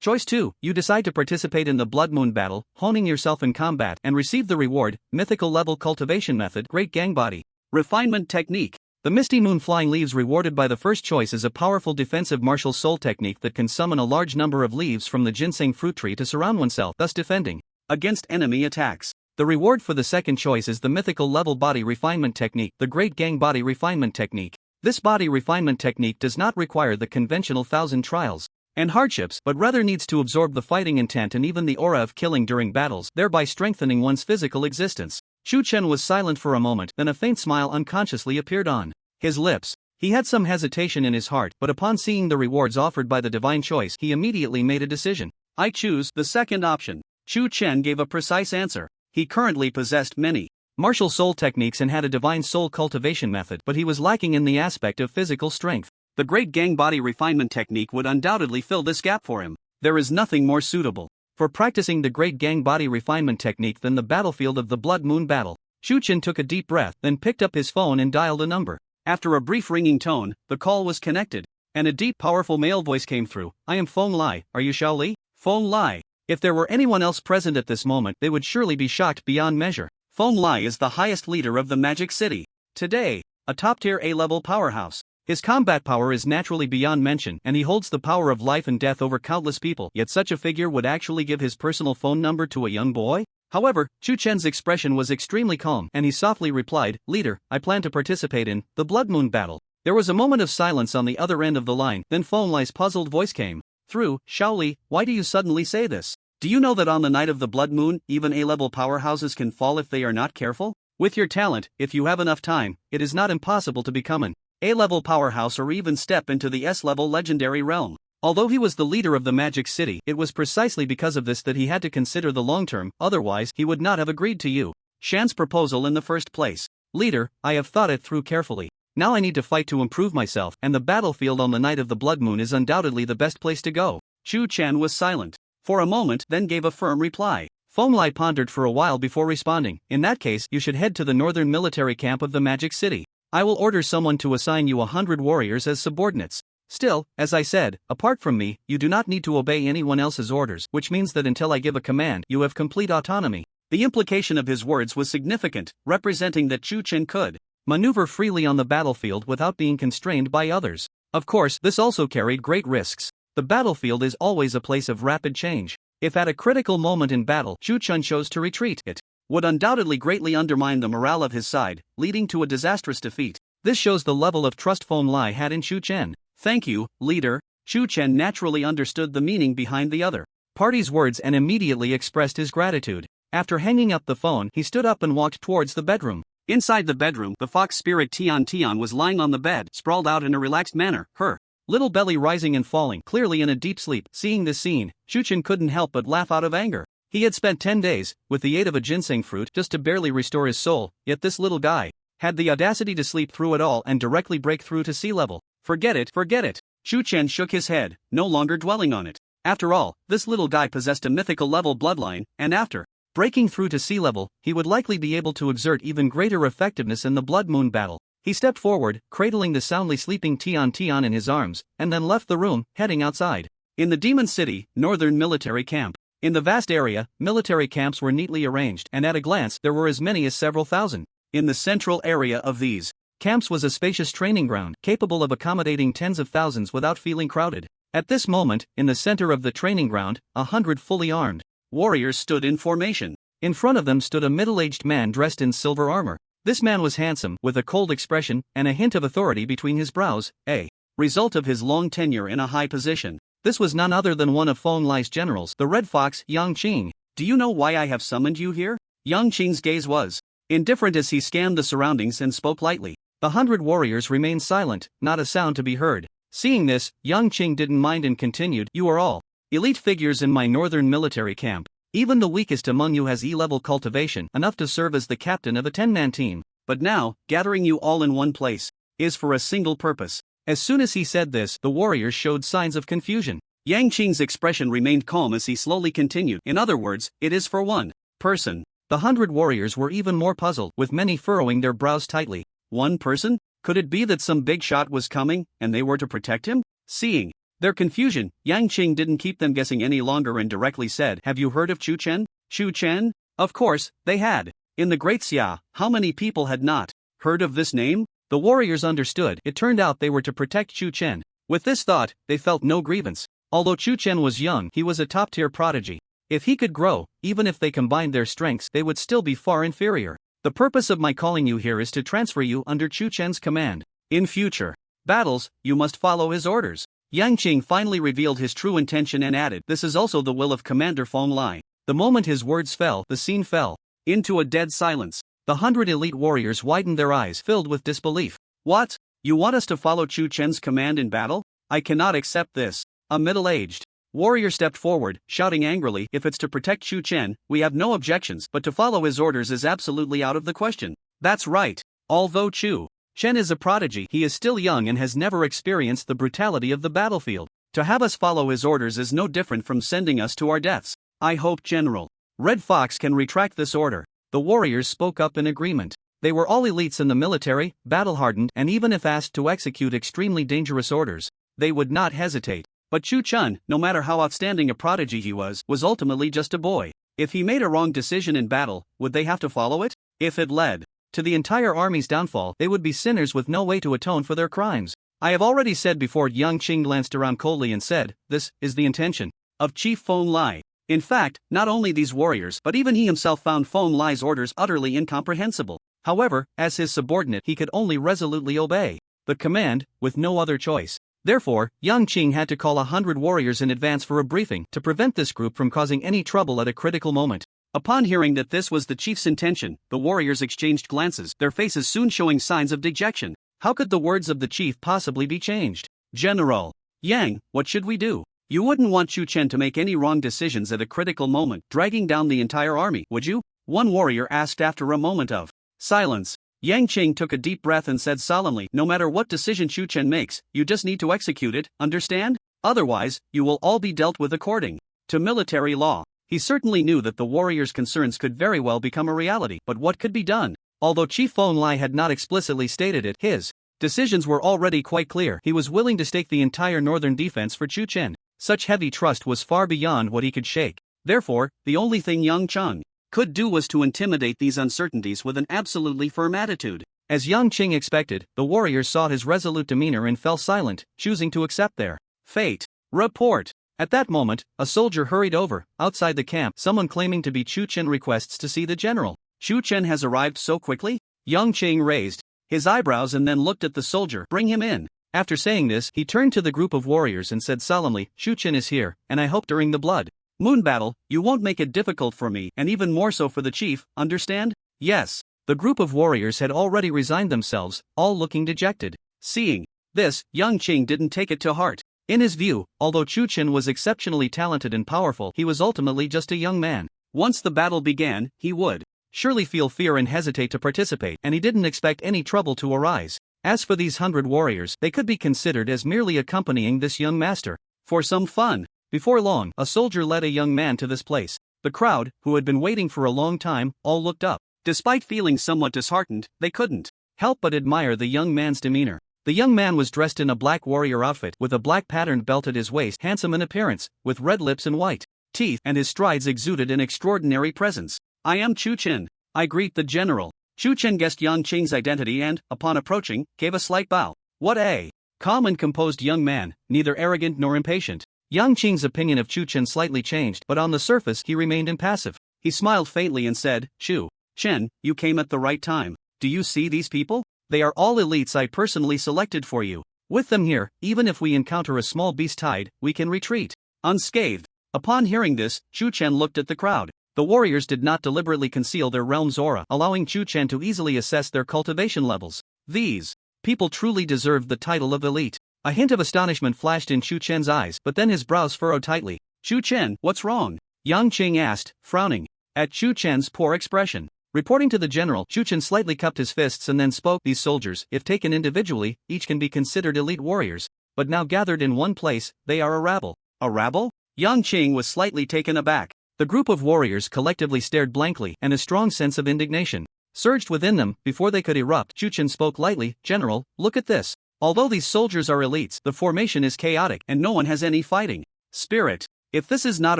Choice 2, you decide to participate in the Blood Moon battle, honing yourself in combat, and receive the reward, Mythical Level Cultivation Method, Great Gang Body Refinement Technique. The Misty Moon Flying Leaves rewarded by the first choice is a powerful defensive martial soul technique that can summon a large number of leaves from the ginseng fruit tree to surround oneself, thus defending against enemy attacks. The reward for the second choice is the Mythical Level Body Refinement Technique, the Great Gang Body Refinement Technique. This body refinement technique does not require the conventional 1,000 trials and hardships, but rather needs to absorb the fighting intent and even the aura of killing during battles, thereby strengthening one's physical existence. Tion Tion was silent for a moment, then a faint smile unconsciously appeared on his lips. He had some hesitation in his heart, but upon seeing the rewards offered by the divine choice, he immediately made a decision. I choose the second option. Tion Tion gave a precise answer. He currently possessed many martial soul techniques and had a divine soul cultivation method, but he was lacking in the aspect of physical strength. The Great Gang Body Refinement Technique would undoubtedly fill this gap for him. There is nothing more suitable for practicing the Great Gang Body Refinement Technique than the battlefield of the Blood Moon battle. Tion Tion took a deep breath, then picked up his phone and dialed a number. After a brief ringing tone, the call was connected, and a deep, powerful male voice came through. I am Feng Lai, are you Xiao Li? Feng Lai. If there were anyone else present at this moment, they would surely be shocked beyond measure. Feng Lai is the highest leader of the Magic City. Today, a top-tier A-level powerhouse. His combat power is naturally beyond mention, and he holds the power of life and death over countless people, yet such a figure would actually give his personal phone number to a young boy? However, Tion Chon's expression was extremely calm, and he softly replied, Leader, I plan to participate in the Blood Moon battle. There was a moment of silence on the other end of the line, then Feng Lai's puzzled voice came through. Xiao Li, why do you suddenly say this? Do you know that on the night of the Blood Moon, even A-level powerhouses can fall if they are not careful? With your talent, if you have enough time, it is not impossible to become an A-level powerhouse or even step into the S-level legendary realm. Although he was the leader of the Magic City, it was precisely because of this that he had to consider the long term, otherwise he would not have agreed to Yu Shan's proposal in the first place. Leader, I have thought it through carefully. Now I need to fight to improve myself, and the battlefield on the night of the Blood Moon is undoubtedly the best place to go. Tion Tion was silent for a moment, then gave a firm reply. Feng Lai pondered for a while before responding. In that case, you should head to the northern military camp of the Magic City. I will order someone to assign you 100 warriors as subordinates. Still, as I said, apart from me, you do not need to obey anyone else's orders, which means that until I give a command, you have complete autonomy. The implication of his words was significant, representing that Tion Tion could maneuver freely on the battlefield without being constrained by others. Of course, this also carried great risks. The battlefield is always a place of rapid change. If at a critical moment in battle, Tion Tion chose to retreat, it would undoubtedly greatly undermine the morale of his side, leading to a disastrous defeat. This shows the level of trust Feng Lai had in Tion Chen. Thank you, leader. Tion Chen naturally understood the meaning behind the other party's words and immediately expressed his gratitude. After hanging up the phone, he stood up and walked towards the bedroom. Inside the bedroom, the fox spirit Tion Tion was lying on the bed, sprawled out in a relaxed manner, her little belly rising and falling, clearly in a deep sleep. Seeing this scene, Tion Chen couldn't help but laugh out of anger. He had spent 10 days, with the aid of a ginseng fruit, just to barely restore his soul, yet this little guy had the audacity to sleep through it all and directly break through to sea level. Forget it, forget it. Chu Chen shook his head, no longer dwelling on it. After all, this little guy possessed a mythical level bloodline, and after breaking through to sea level, he would likely be able to exert even greater effectiveness in the Blood Moon battle. He stepped forward, cradling the soundly sleeping Tion Tion in his arms, and then left the room, heading outside. In the Demon City, Northern Military Camp. In the vast area, military camps were neatly arranged, and at a glance there were as many as several thousand. In the central area of these camps was a spacious training ground, capable of accommodating tens of thousands without feeling crowded. At this moment, in the center of the training ground, 100 fully armed warriors stood in formation. In front of them stood a middle-aged man dressed in silver armor. This man was handsome, with a cold expression and a hint of authority between his brows, a result of his long tenure in a high position. This was none other than one of Feng Lai's generals, the Red Fox, Yang Qing. Do you know why I have summoned you here? Yang Qing's gaze was indifferent as he scanned the surroundings and spoke lightly. The 100 warriors remained silent, not a sound to be heard. Seeing this, Yang Qing didn't mind and continued, "You are all elite figures in my northern military camp. Even the weakest among you has E-level cultivation, enough to serve as the captain of a 10-man team. But now, gathering you all in one place is for a single purpose." As soon as he said this, the warriors showed signs of confusion. Yang Qing's expression remained calm as he slowly continued, "In other words, it is for one person." The 100 warriors were even more puzzled, with many furrowing their brows tightly. One person? Could it be that some big shot was coming, and they were to protect him? Seeing their confusion, Yang Qing didn't keep them guessing any longer and directly said, "Have you heard of Chu Chen?" Chu Chen? Of course, they had. In the Great Xia, how many people had not heard of this name? The warriors understood. It turned out they were to protect Chu Chen. With this thought, they felt no grievance. Although Chu Chen was young, he was a top-tier prodigy. If he could grow, even if they combined their strengths, they would still be far inferior. The purpose of my calling you here is to transfer you under Chu Chen's command. In future battles, you must follow his orders. Yang Qing finally revealed his true intention and added, "This is also the will of Commander Feng Lai." The moment his words fell, the scene fell into a dead silence. The 100 elite warriors widened their eyes, filled with disbelief. "What? You want us to follow Chu Chen's command in battle? I cannot accept this." A middle-aged warrior stepped forward, shouting angrily, "If it's to protect Chu Chen, we have no objections, but to follow his orders is absolutely out of the question." "That's right. Although Chu Chen is a prodigy, he is still young and has never experienced the brutality of the battlefield. To have us follow his orders is no different from sending us to our deaths. I hope General Red Fox can retract this order." The warriors spoke up in agreement. They were all elites in the military, battle-hardened, and even if asked to execute extremely dangerous orders, they would not hesitate. But Chu Chen, no matter how outstanding a prodigy he was ultimately just a boy. If he made a wrong decision in battle, would they have to follow it? If it led to the entire army's downfall, they would be sinners with no way to atone for their crimes. I have already said before. Yang Qing glanced around coldly and said, "This is the intention of Chief Feng Lai." In fact, not only these warriors, but even he himself found Feng Lai's orders utterly incomprehensible. However, as his subordinate, he could only resolutely obey the command, with no other choice. Therefore, Yang Qing had to call 100 warriors in advance for a briefing to prevent this group from causing any trouble at a critical moment. Upon hearing that this was the chief's intention, the warriors exchanged glances, their faces soon showing signs of dejection. How could the words of the chief possibly be changed? "General Yang, what should we do? You wouldn't want Chu Chen to make any wrong decisions at a critical moment, dragging down the entire army, would you?" one warrior asked after a moment of silence. Yang Qing took a deep breath and said solemnly, "No matter what decision Chu Chen makes, you just need to execute it, understand? Otherwise, you will all be dealt with according to military law." He certainly knew that the warriors' concerns could very well become a reality, but what could be done? Although Chief Feng Lai had not explicitly stated it, his decisions were already quite clear. He was willing to stake the entire northern defense for Chu Chen. Such heavy trust was far beyond what he could shake. Therefore, the only thing Yang Qing could do was to intimidate these uncertainties with an absolutely firm attitude. As Yang Qing expected, the warriors saw his resolute demeanor and fell silent, choosing to accept their fate. Report. At that moment, a soldier hurried over. Outside the camp, someone claiming to be Chu Chen requests to see the general. "Chu Chen has arrived so quickly?" Yang Qing raised his eyebrows and then looked at the soldier. "Bring him in." After saying this, he turned to the group of warriors and said solemnly, "Chu Chen is here, and I hope during the Blood Moon battle, you won't make it difficult for me, and even more so for the chief, understand?" "Yes." The group of warriors had already resigned themselves, all looking dejected. Seeing this, Yang Qing didn't take it to heart. In his view, although Chu Chen was exceptionally talented and powerful, he was ultimately just a young man. Once the battle began, he would surely feel fear and hesitate to participate, and he didn't expect any trouble to arise. As for these 100 warriors, they could be considered as merely accompanying this young master for some fun. Before long, a soldier led a young man to this place. The crowd, who had been waiting for a long time, all looked up. Despite feeling somewhat disheartened, they couldn't help but admire the young man's demeanor. The young man was dressed in a black warrior outfit with a black patterned belt at his waist, handsome in appearance, with red lips and white teeth, and his strides exuded an extraordinary presence. I am Tion Tion. I greet the general. Tion Tion guessed Yang Qing's identity and, upon approaching, gave a slight bow. What a calm and composed young man, neither arrogant nor impatient. Yang Qing's opinion of Tion Chen slightly changed, but on the surface he remained impassive. He smiled faintly and said, Chen, you came at the right time. Do you see these people? They are all elites I personally selected for you. With them here, even if we encounter a small beast tide, we can retreat unscathed. Upon hearing this, Chen Chen looked at the crowd. The warriors did not deliberately conceal their realm's aura, allowing Chen Chen to easily assess their cultivation levels. These people truly deserved the title of elite. A hint of astonishment flashed in Chen Chen's eyes, but then his brows furrowed tightly. Chen Chen, what's wrong? Yang Qing asked, frowning at Chen Chen's poor expression. Reporting to the general, Chen Chen slightly cupped his fists and then spoke. These soldiers, if taken individually, each can be considered elite warriors, but now gathered in one place, they are a rabble. A rabble? Yang Qing was slightly taken aback. The group of warriors collectively stared blankly, and a strong sense of indignation surged within them. Before they could erupt, Chen Chen spoke lightly, General, look at this. Although these soldiers are elites, the formation is chaotic, and no one has any fighting spirit. If this is not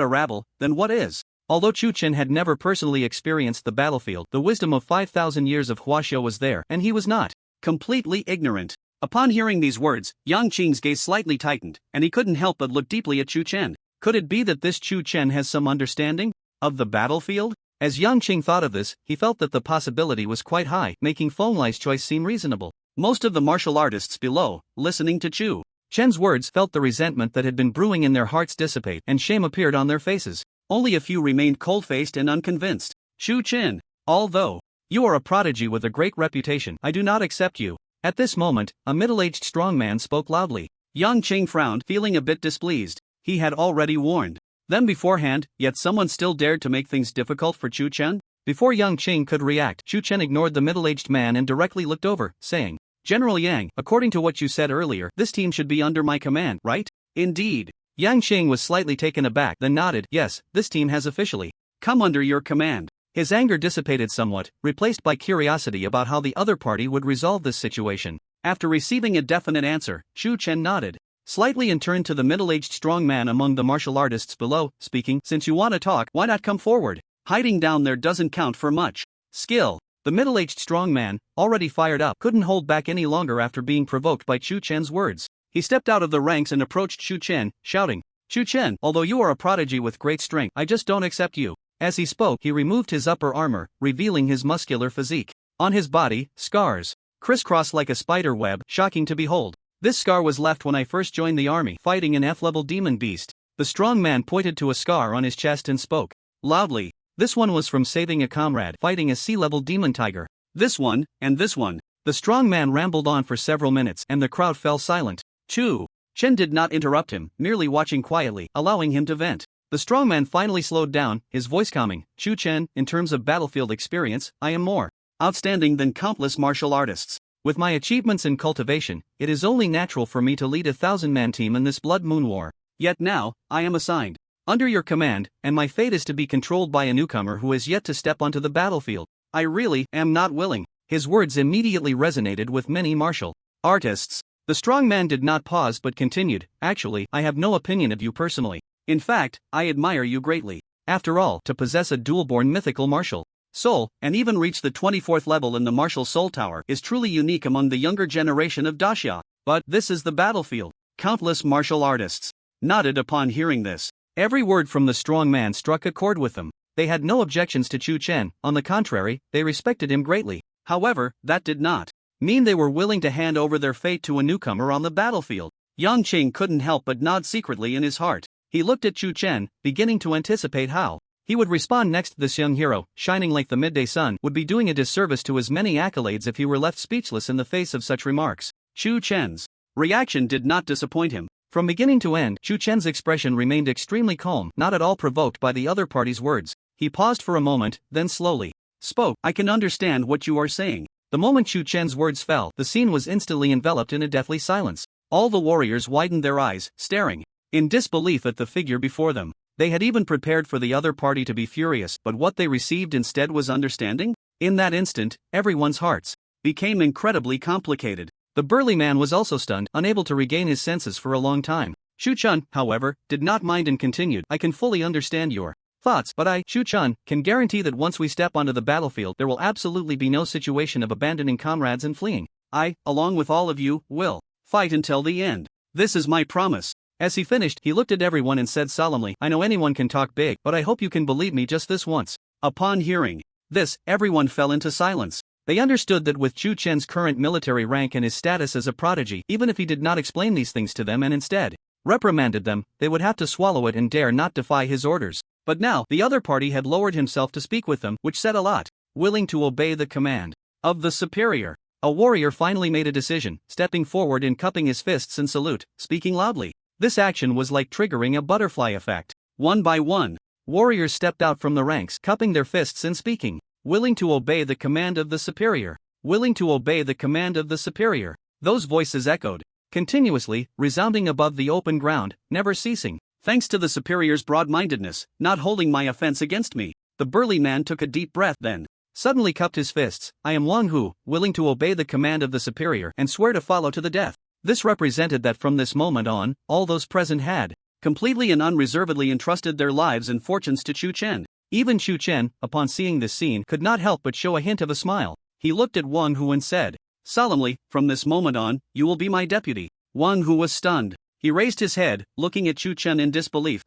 a rabble, then what is? Although Chen Chen had never personally experienced the battlefield, the wisdom of 5,000 years of Huaxiao was there, and he was not completely ignorant. Upon hearing these words, Yang Qing's gaze slightly tightened, and he couldn't help but look deeply at Chen Chen. Could it be that this Chen Chen has some understanding of the battlefield? As Yang Qing thought of this, he felt that the possibility was quite high, making Feng Lai's choice seem reasonable. Most of the martial artists below, listening to Chen Chen's words, felt the resentment that had been brewing in their hearts dissipate, and shame appeared on their faces. Only a few remained cold-faced and unconvinced. Chen Chen, although you are a prodigy with a great reputation, I do not accept you. At this moment, a middle-aged strong man spoke loudly. Yang Qing frowned, feeling a bit displeased. He had already warned them beforehand, yet someone still dared to make things difficult for Chen Chen? Before Yang Qing could react, Chen Chen ignored the middle-aged man and directly looked over, saying, General Yang, according to what you said earlier, this team should be under my command, right? Indeed. Yang Qing was slightly taken aback, then nodded, yes, this team has officially come under your command. His anger dissipated somewhat, replaced by curiosity about how the other party would resolve this situation. After receiving a definite answer, Chen Chen nodded slightly and turned to the middle-aged strong man among the martial artists below, speaking, since you want to talk, why not come forward? Hiding down there doesn't count for much skill. The middle-aged strong man, already fired up, couldn't hold back any longer after being provoked by Chen Chen's words. He stepped out of the ranks and approached Chen Chen, shouting, Chen Chen, although you are a prodigy with great strength, I just don't accept you. As he spoke, he removed his upper armor, revealing his muscular physique. On his body, scars crisscrossed like a spider web, shocking to behold. This scar was left when I first joined the army, fighting an F-level demon beast. The strong man pointed to a scar on his chest and spoke loudly. This one was from saving a comrade, fighting a sea-level demon tiger. This one, and this one. The strong man rambled on for several minutes, and the crowd fell silent. Chen did not interrupt him, merely watching quietly, allowing him to vent. The strong man finally slowed down, his voice calming. Chen Chen, in terms of battlefield experience, I am more outstanding than countless martial artists. With my achievements in cultivation, it is only natural for me to lead a 1,000-man team in this blood moon war. Yet now, I am assigned under your command, and my fate is to be controlled by a newcomer who has yet to step onto the battlefield. I really am not willing. His words immediately resonated with many martial artists. The strong man did not pause but continued, actually, I have no opinion of you personally. In fact, I admire you greatly. After all, to possess a dual-born mythical martial soul, and even reach the 24th level in the martial soul tower, is truly unique among the younger generation of Daxia. But this is the battlefield. Countless martial artists nodded upon hearing this. Every word from the strong man struck a chord with them. They had no objections to Chen Chen, on the contrary, they respected him greatly. However, that did not mean they were willing to hand over their fate to a newcomer on the battlefield. Yang Qing couldn't help but nod secretly in his heart. He looked at Chen Chen, beginning to anticipate how he would respond next. This young hero, shining like the midday sun, would be doing a disservice to his many accolades if he were left speechless in the face of such remarks. Chen Chen's reaction did not disappoint him. From beginning to end, Chen Chen's expression remained extremely calm, not at all provoked by the other party's words. He paused for a moment, then slowly spoke. I can understand what you are saying. The moment Chu Chen's words fell, the scene was instantly enveloped in a deathly silence. All the warriors widened their eyes, staring in disbelief at the figure before them. They had even prepared for the other party to be furious, but what they received instead was understanding? In that instant, everyone's hearts became incredibly complicated. The burly man was also stunned, unable to regain his senses for a long time. Chu Chun, however, did not mind and continued. I can fully understand your thoughts, but I, Chu Chun, can guarantee that once we step onto the battlefield there will absolutely be no situation of abandoning comrades and fleeing. I, along with all of you, will fight until the end. This is my promise. As he finished, he looked at everyone and said solemnly, I know anyone can talk big, but I hope you can believe me just this once. Upon hearing this, everyone fell into silence. They understood that with Chu Chen's current military rank and his status as a prodigy, even if he did not explain these things to them and instead reprimanded them, they would have to swallow it and dare not defy his orders. But now, the other party had lowered himself to speak with them, which said a lot. Willing to obey the command of the superior. A warrior finally made a decision, stepping forward and cupping his fists in salute, speaking loudly. This action was like triggering a butterfly effect. One by one, warriors stepped out from the ranks, cupping their fists and speaking. Willing to obey the command of the superior. Willing to obey the command of the superior. Those voices echoed continuously, resounding above the open ground, never ceasing. Thanks to the superior's broad-mindedness, not holding my offense against me. The burly man took a deep breath, then suddenly cupped his fists. I am Wang Hu, willing to obey the command of the superior and swear to follow to the death. This represented that from this moment on, all those present had completely and unreservedly entrusted their lives and fortunes to Chu Chen. Even Chu Chen, upon seeing this scene, could not help but show a hint of a smile. He looked at Wang Hu and said solemnly, from this moment on, you will be my deputy. Wang Hu was stunned. He raised his head, looking at Chu Chen in disbelief.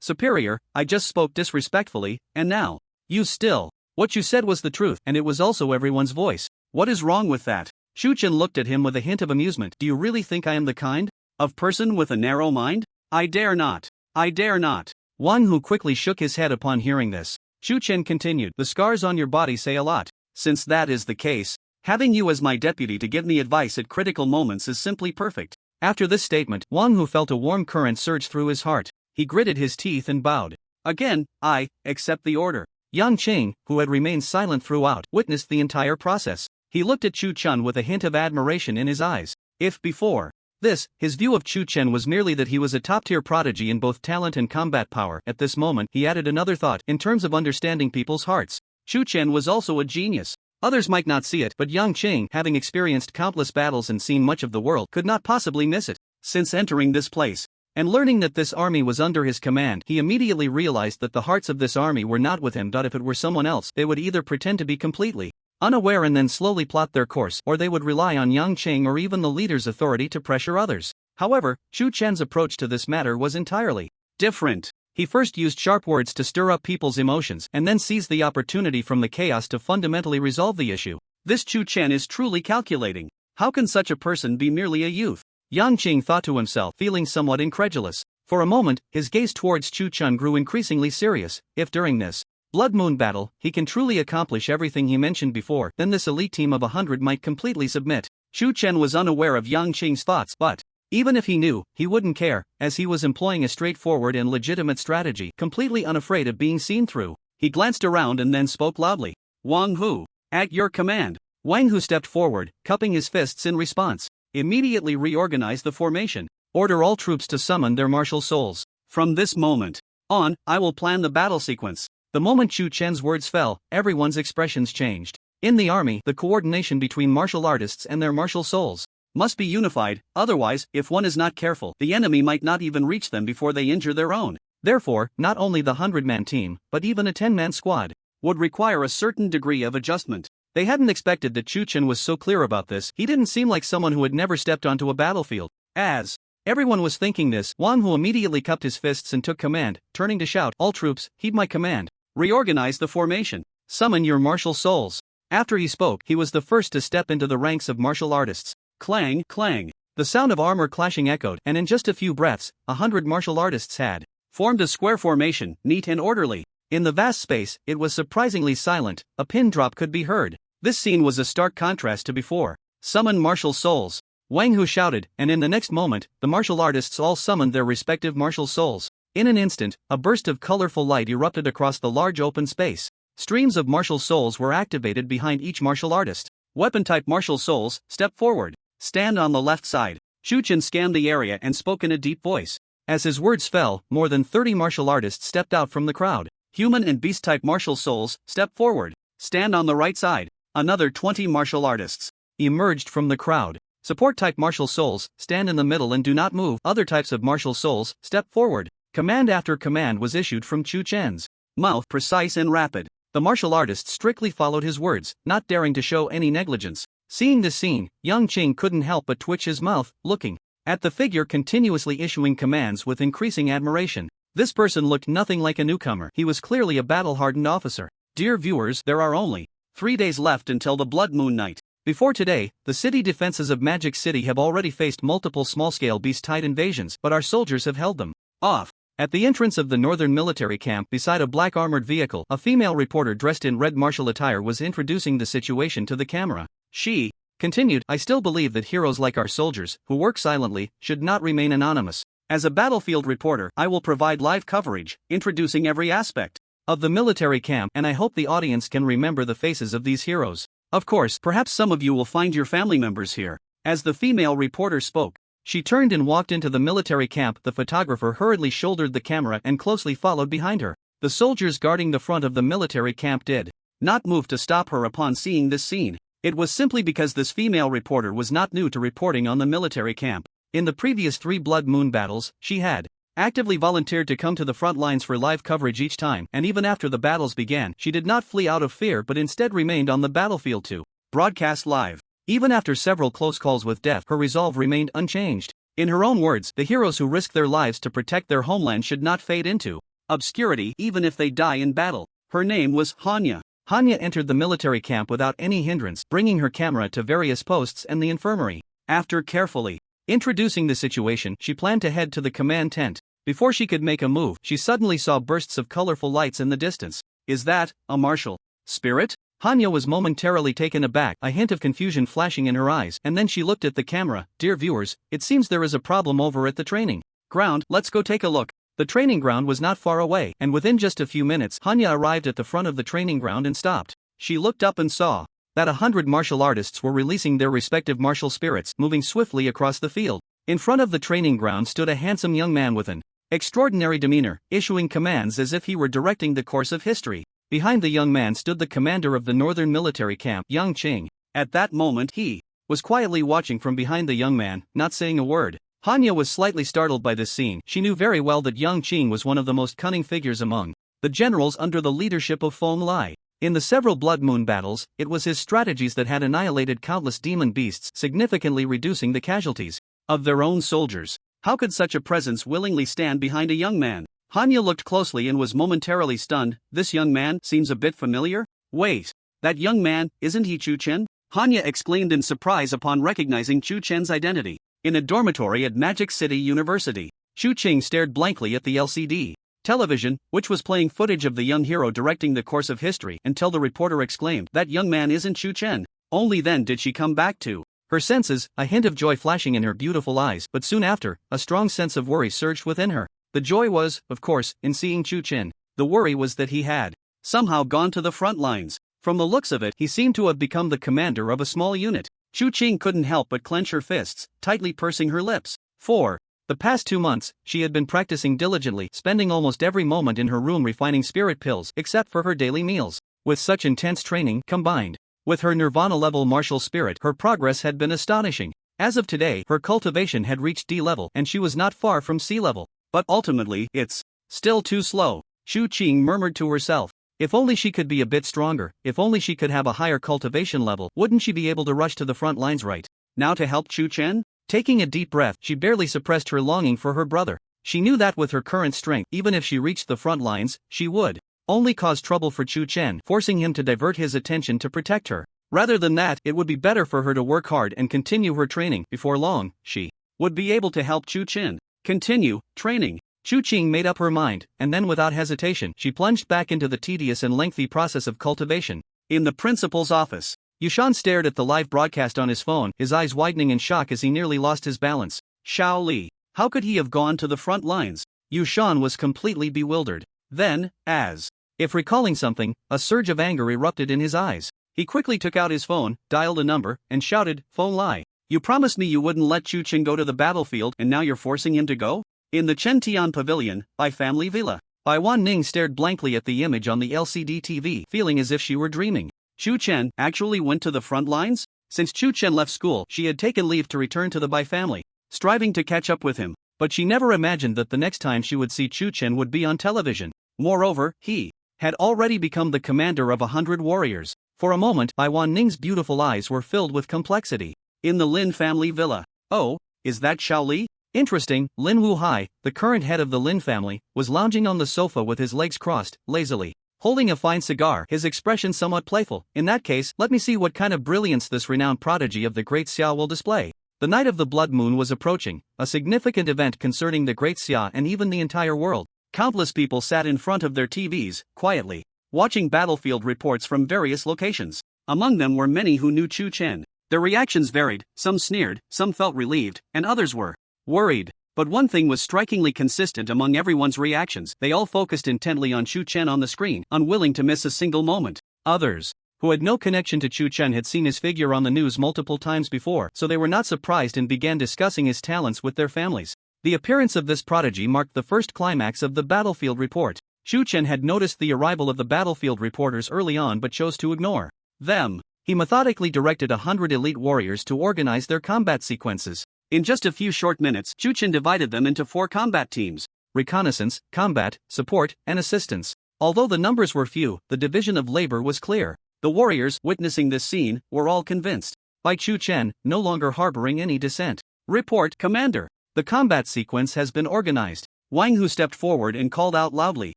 Superior, I just spoke disrespectfully, and now, you still. What you said was the truth, and it was also everyone's voice. What is wrong with that? Chu Chen looked at him with a hint of amusement. Do you really think I am the kind of person with a narrow mind? I dare not. I dare not. Wang Hu quickly shook his head upon hearing this. Chu Chen continued, the scars on your body say a lot. Since that is the case, having you as my deputy to give me advice at critical moments is simply perfect. After this statement, Wang Hu felt a warm current surge through his heart. He gritted his teeth and bowed. Again, I accept the order. Yang Qing, who had remained silent throughout, witnessed the entire process. He looked at Chu Chun with a hint of admiration in his eyes. If before this, his view of Chu Chen was merely that he was a top-tier prodigy in both talent and combat power, at this moment he added another thought. In terms of understanding people's hearts, Chu Chen was also a genius. Others might not see it, but Yang Qing, having experienced countless battles and seen much of the world, could not possibly miss it. Since entering this place and learning that this army was under his command, he immediately realized that the hearts of this army were not with him. If it were someone else, they would either pretend to be completely unaware and then slowly plot their course, or they would rely on Yang Qing or even the leader's authority to pressure others. However, Chu Chen's approach to this matter was entirely different. He first used sharp words to stir up people's emotions and then seized the opportunity from the chaos to fundamentally resolve the issue. This Chu Chen is truly calculating. How can such a person be merely a youth? Yang Qing thought to himself, feeling somewhat incredulous. For a moment, his gaze towards Chu Chun grew increasingly serious. If during this Blood Moon battle, he can truly accomplish everything he mentioned before, then this elite team of 100 might completely submit. Chu Chen was unaware of Yang Qing's thoughts, but even if he knew, he wouldn't care, as he was employing a straightforward and legitimate strategy, completely unafraid of being seen through. He glanced around and then spoke loudly. Wang Hu, at your command. Wang Hu stepped forward, cupping his fists in response. Immediately reorganize the formation. Order all troops to summon their martial souls. From this moment on, I will plan the battle sequence. The moment Chu Chen's words fell, everyone's expressions changed. In the army, the coordination between martial artists and their martial souls must be unified, otherwise, if one is not careful, the enemy might not even reach them before they injure their own. Therefore, not only the 100-man team, but even a 10-man squad would require a certain degree of adjustment. They hadn't expected that Chu Chen was so clear about this. He didn't seem like someone who had never stepped onto a battlefield. As everyone was thinking this, Wang Hu immediately cupped his fists and took command, turning to shout, all troops, heed my command. Reorganize the formation. Summon your martial souls. After he spoke, he was the first to step into the ranks of martial artists. Clang, clang. The sound of armor clashing echoed, and in just a few breaths, 100 martial artists had formed a square formation, neat and orderly. In the vast space, it was surprisingly silent. A pin drop could be heard. This scene was a stark contrast to before. Summon martial souls. Wang Hu shouted, and in the next moment, the martial artists all summoned their respective martial souls. In an instant, a burst of colorful light erupted across the large open space. Streams of martial souls were activated behind each martial artist. Weapon-type martial souls, step forward. Stand on the left side. Tion Tion scanned the area and spoke in a deep voice. As his words fell, more than 30 martial artists stepped out from the crowd. Human and beast-type martial souls, step forward. Stand on the right side. Another 20 martial artists emerged from the crowd. Support-type martial souls, stand in the middle and do not move. Other types of martial souls, step forward. Command after command was issued from Tion Tion's mouth, precise and rapid. The martial artist strictly followed his words, not daring to show any negligence. Seeing this scene, young Ching couldn't help but twitch his mouth, looking at the figure continuously issuing commands with increasing admiration. This person looked nothing like a newcomer. He was clearly a battle-hardened officer. Dear viewers, there are only 3 days left until the Blood Moon Night. Before today, the city defenses of Magic City have already faced multiple small-scale beast-type invasions, but our soldiers have held them off. At the entrance of the northern military camp beside a black armored vehicle, a female reporter dressed in red martial attire was introducing the situation to the camera. She continued, I still believe that heroes like our soldiers, who work silently, should not remain anonymous. As a battlefield reporter, I will provide live coverage, introducing every aspect of the military camp, and I hope the audience can remember the faces of these heroes. Of course, perhaps some of you will find your family members here. As the female reporter spoke, she turned and walked into the military camp. The photographer hurriedly shouldered the camera and closely followed behind her. The soldiers guarding the front of the military camp did not move to stop her upon seeing this scene. It was simply because this female reporter was not new to reporting on the military camp. In the previous 3 Blood Moon battles, she had actively volunteered to come to the front lines for live coverage each time, and even after the battles began, she did not flee out of fear but instead remained on the battlefield to broadcast live. Even after several close calls with death, her resolve remained unchanged. In her own words, the heroes who risk their lives to protect their homeland should not fade into obscurity even if they die in battle. Her name was Hanya. Hanya entered the military camp without any hindrance, bringing her camera to various posts and the infirmary. After carefully introducing the situation, she planned to head to the command tent. Before she could make a move, she suddenly saw bursts of colorful lights in the distance. Is that a martial spirit? Hanya was momentarily taken aback, a hint of confusion flashing in her eyes, and then she looked at the camera. Dear viewers, it seems there is a problem over at the training ground. Let's go take a look. The training ground was not far away, and within just a few minutes, Hanya arrived at the front of the training ground and stopped. She looked up and saw that 100 martial artists were releasing their respective martial spirits, moving swiftly across the field. In front of the training ground stood a handsome young man with an extraordinary demeanor, issuing commands as if he were directing the course of history. Behind the young man stood the commander of the northern military camp, young Ching. At that moment, he was quietly watching from behind the young man, not saying a word. Hanya was slightly startled by this scene. She knew very well that young Ching was one of the most cunning figures among the generals under the leadership of Feng Lai. In the several Blood Moon battles, it was his strategies that had annihilated countless demon beasts, significantly reducing the casualties of their own soldiers. How could such a presence willingly stand behind a young man? Hanya looked closely and was momentarily stunned. This young man seems a bit familiar. Wait, that young man, isn't he Tion Tion? Hanya exclaimed in surprise upon recognizing Tion Tion's identity. In a dormitory at Magic City University, Tion Tion stared blankly at the LCD television, which was playing footage of the young hero directing the course of history, until the reporter exclaimed, that young man isn't Tion Tion. Only then did she come back to her senses, a hint of joy flashing in her beautiful eyes, but soon after, a strong sense of worry surged within her. The joy was, of course, in seeing Tion Tion. The worry was that he had somehow gone to the front lines. From the looks of it, he seemed to have become the commander of a small unit. Tion Tion couldn't help but clench her fists, tightly pursing her lips. For the past 2 months, she had been practicing diligently, spending almost every moment in her room refining spirit pills, except for her daily meals. With such intense training, combined with her nirvana-level martial spirit, her progress had been astonishing. As of today, her cultivation had reached D level, and she was not far from C level. But ultimately, it's still too slow. Tion Tion murmured to herself. If only she could be a bit stronger, if only she could have a higher cultivation level, wouldn't she be able to rush to the front lines right now to help Tion Tion? Taking a deep breath, she barely suppressed her longing for her brother. She knew that with her current strength, even if she reached the front lines, she would only cause trouble for Tion Chen, forcing him to divert his attention to protect her. Rather than that, it would be better for her to work hard and continue her training. Before long, she would be able to help Tion Chen continue training. Tion Chen made up her mind, and then without hesitation, she plunged back into the tedious and lengthy process of cultivation. In the principal's office, Yushan stared at the live broadcast on his phone, his eyes widening in shock as he nearly lost his balance. Xiao Li, how could he have gone to the front lines? Yu Shan was completely bewildered. Then, as if recalling something, a surge of anger erupted in his eyes. He quickly took out his phone, dialed a number, and shouted, "Phone lie. You promised me you wouldn't let Chu Chen go to the battlefield and now you're forcing him to go?" In the Chen Tian Pavilion, by Family Villa. Waning stared blankly at the image on the LCD TV, feeling as if she were dreaming. Chu Chen actually went to the front lines? Since Chu Chen left school, she had taken leave to return to the Bai family, striving to catch up with him. But she never imagined that the next time she would see Chu Chen would be on television. Moreover, he had already become the commander of 100 warriors. For a moment, Wan Ning's beautiful eyes were filled with complexity. In the Lin family villa. Oh, is that Xiao Li? Interesting. Lin Wuhai, the current head of the Lin family, was lounging on the sofa with his legs crossed, lazily holding a fine cigar, his expression somewhat playful. In that case, let me see what kind of brilliance this renowned prodigy of the Great Xia will display. The night of the blood moon was approaching, a significant event concerning the Great Xia and even the entire world. Countless people sat in front of their TVs, quietly watching battlefield reports from various locations. Among them were many who knew Chu Chen. Their reactions varied, some sneered, some felt relieved, and others were worried. But one thing was strikingly consistent among everyone's reactions. They all focused intently on Chu Chen on the screen, unwilling to miss a single moment. Others, who had no connection to Chu Chen, had seen his figure on the news multiple times before, so they were not surprised and began discussing his talents with their families. The appearance of this prodigy marked the first climax of the battlefield report. Chu Chen had noticed the arrival of the battlefield reporters early on but chose to ignore them. He methodically directed 100 elite warriors to organize their combat sequences. In just a few short minutes, Chu Chen divided them into 4 combat teams: reconnaissance, combat, support, and assistance. Although the numbers were few, the division of labor was clear. The warriors, witnessing this scene, were all convinced by Chu Chen, no longer harboring any dissent. "Report, Commander. The combat sequence has been organized." Wang Hu stepped forward and called out loudly.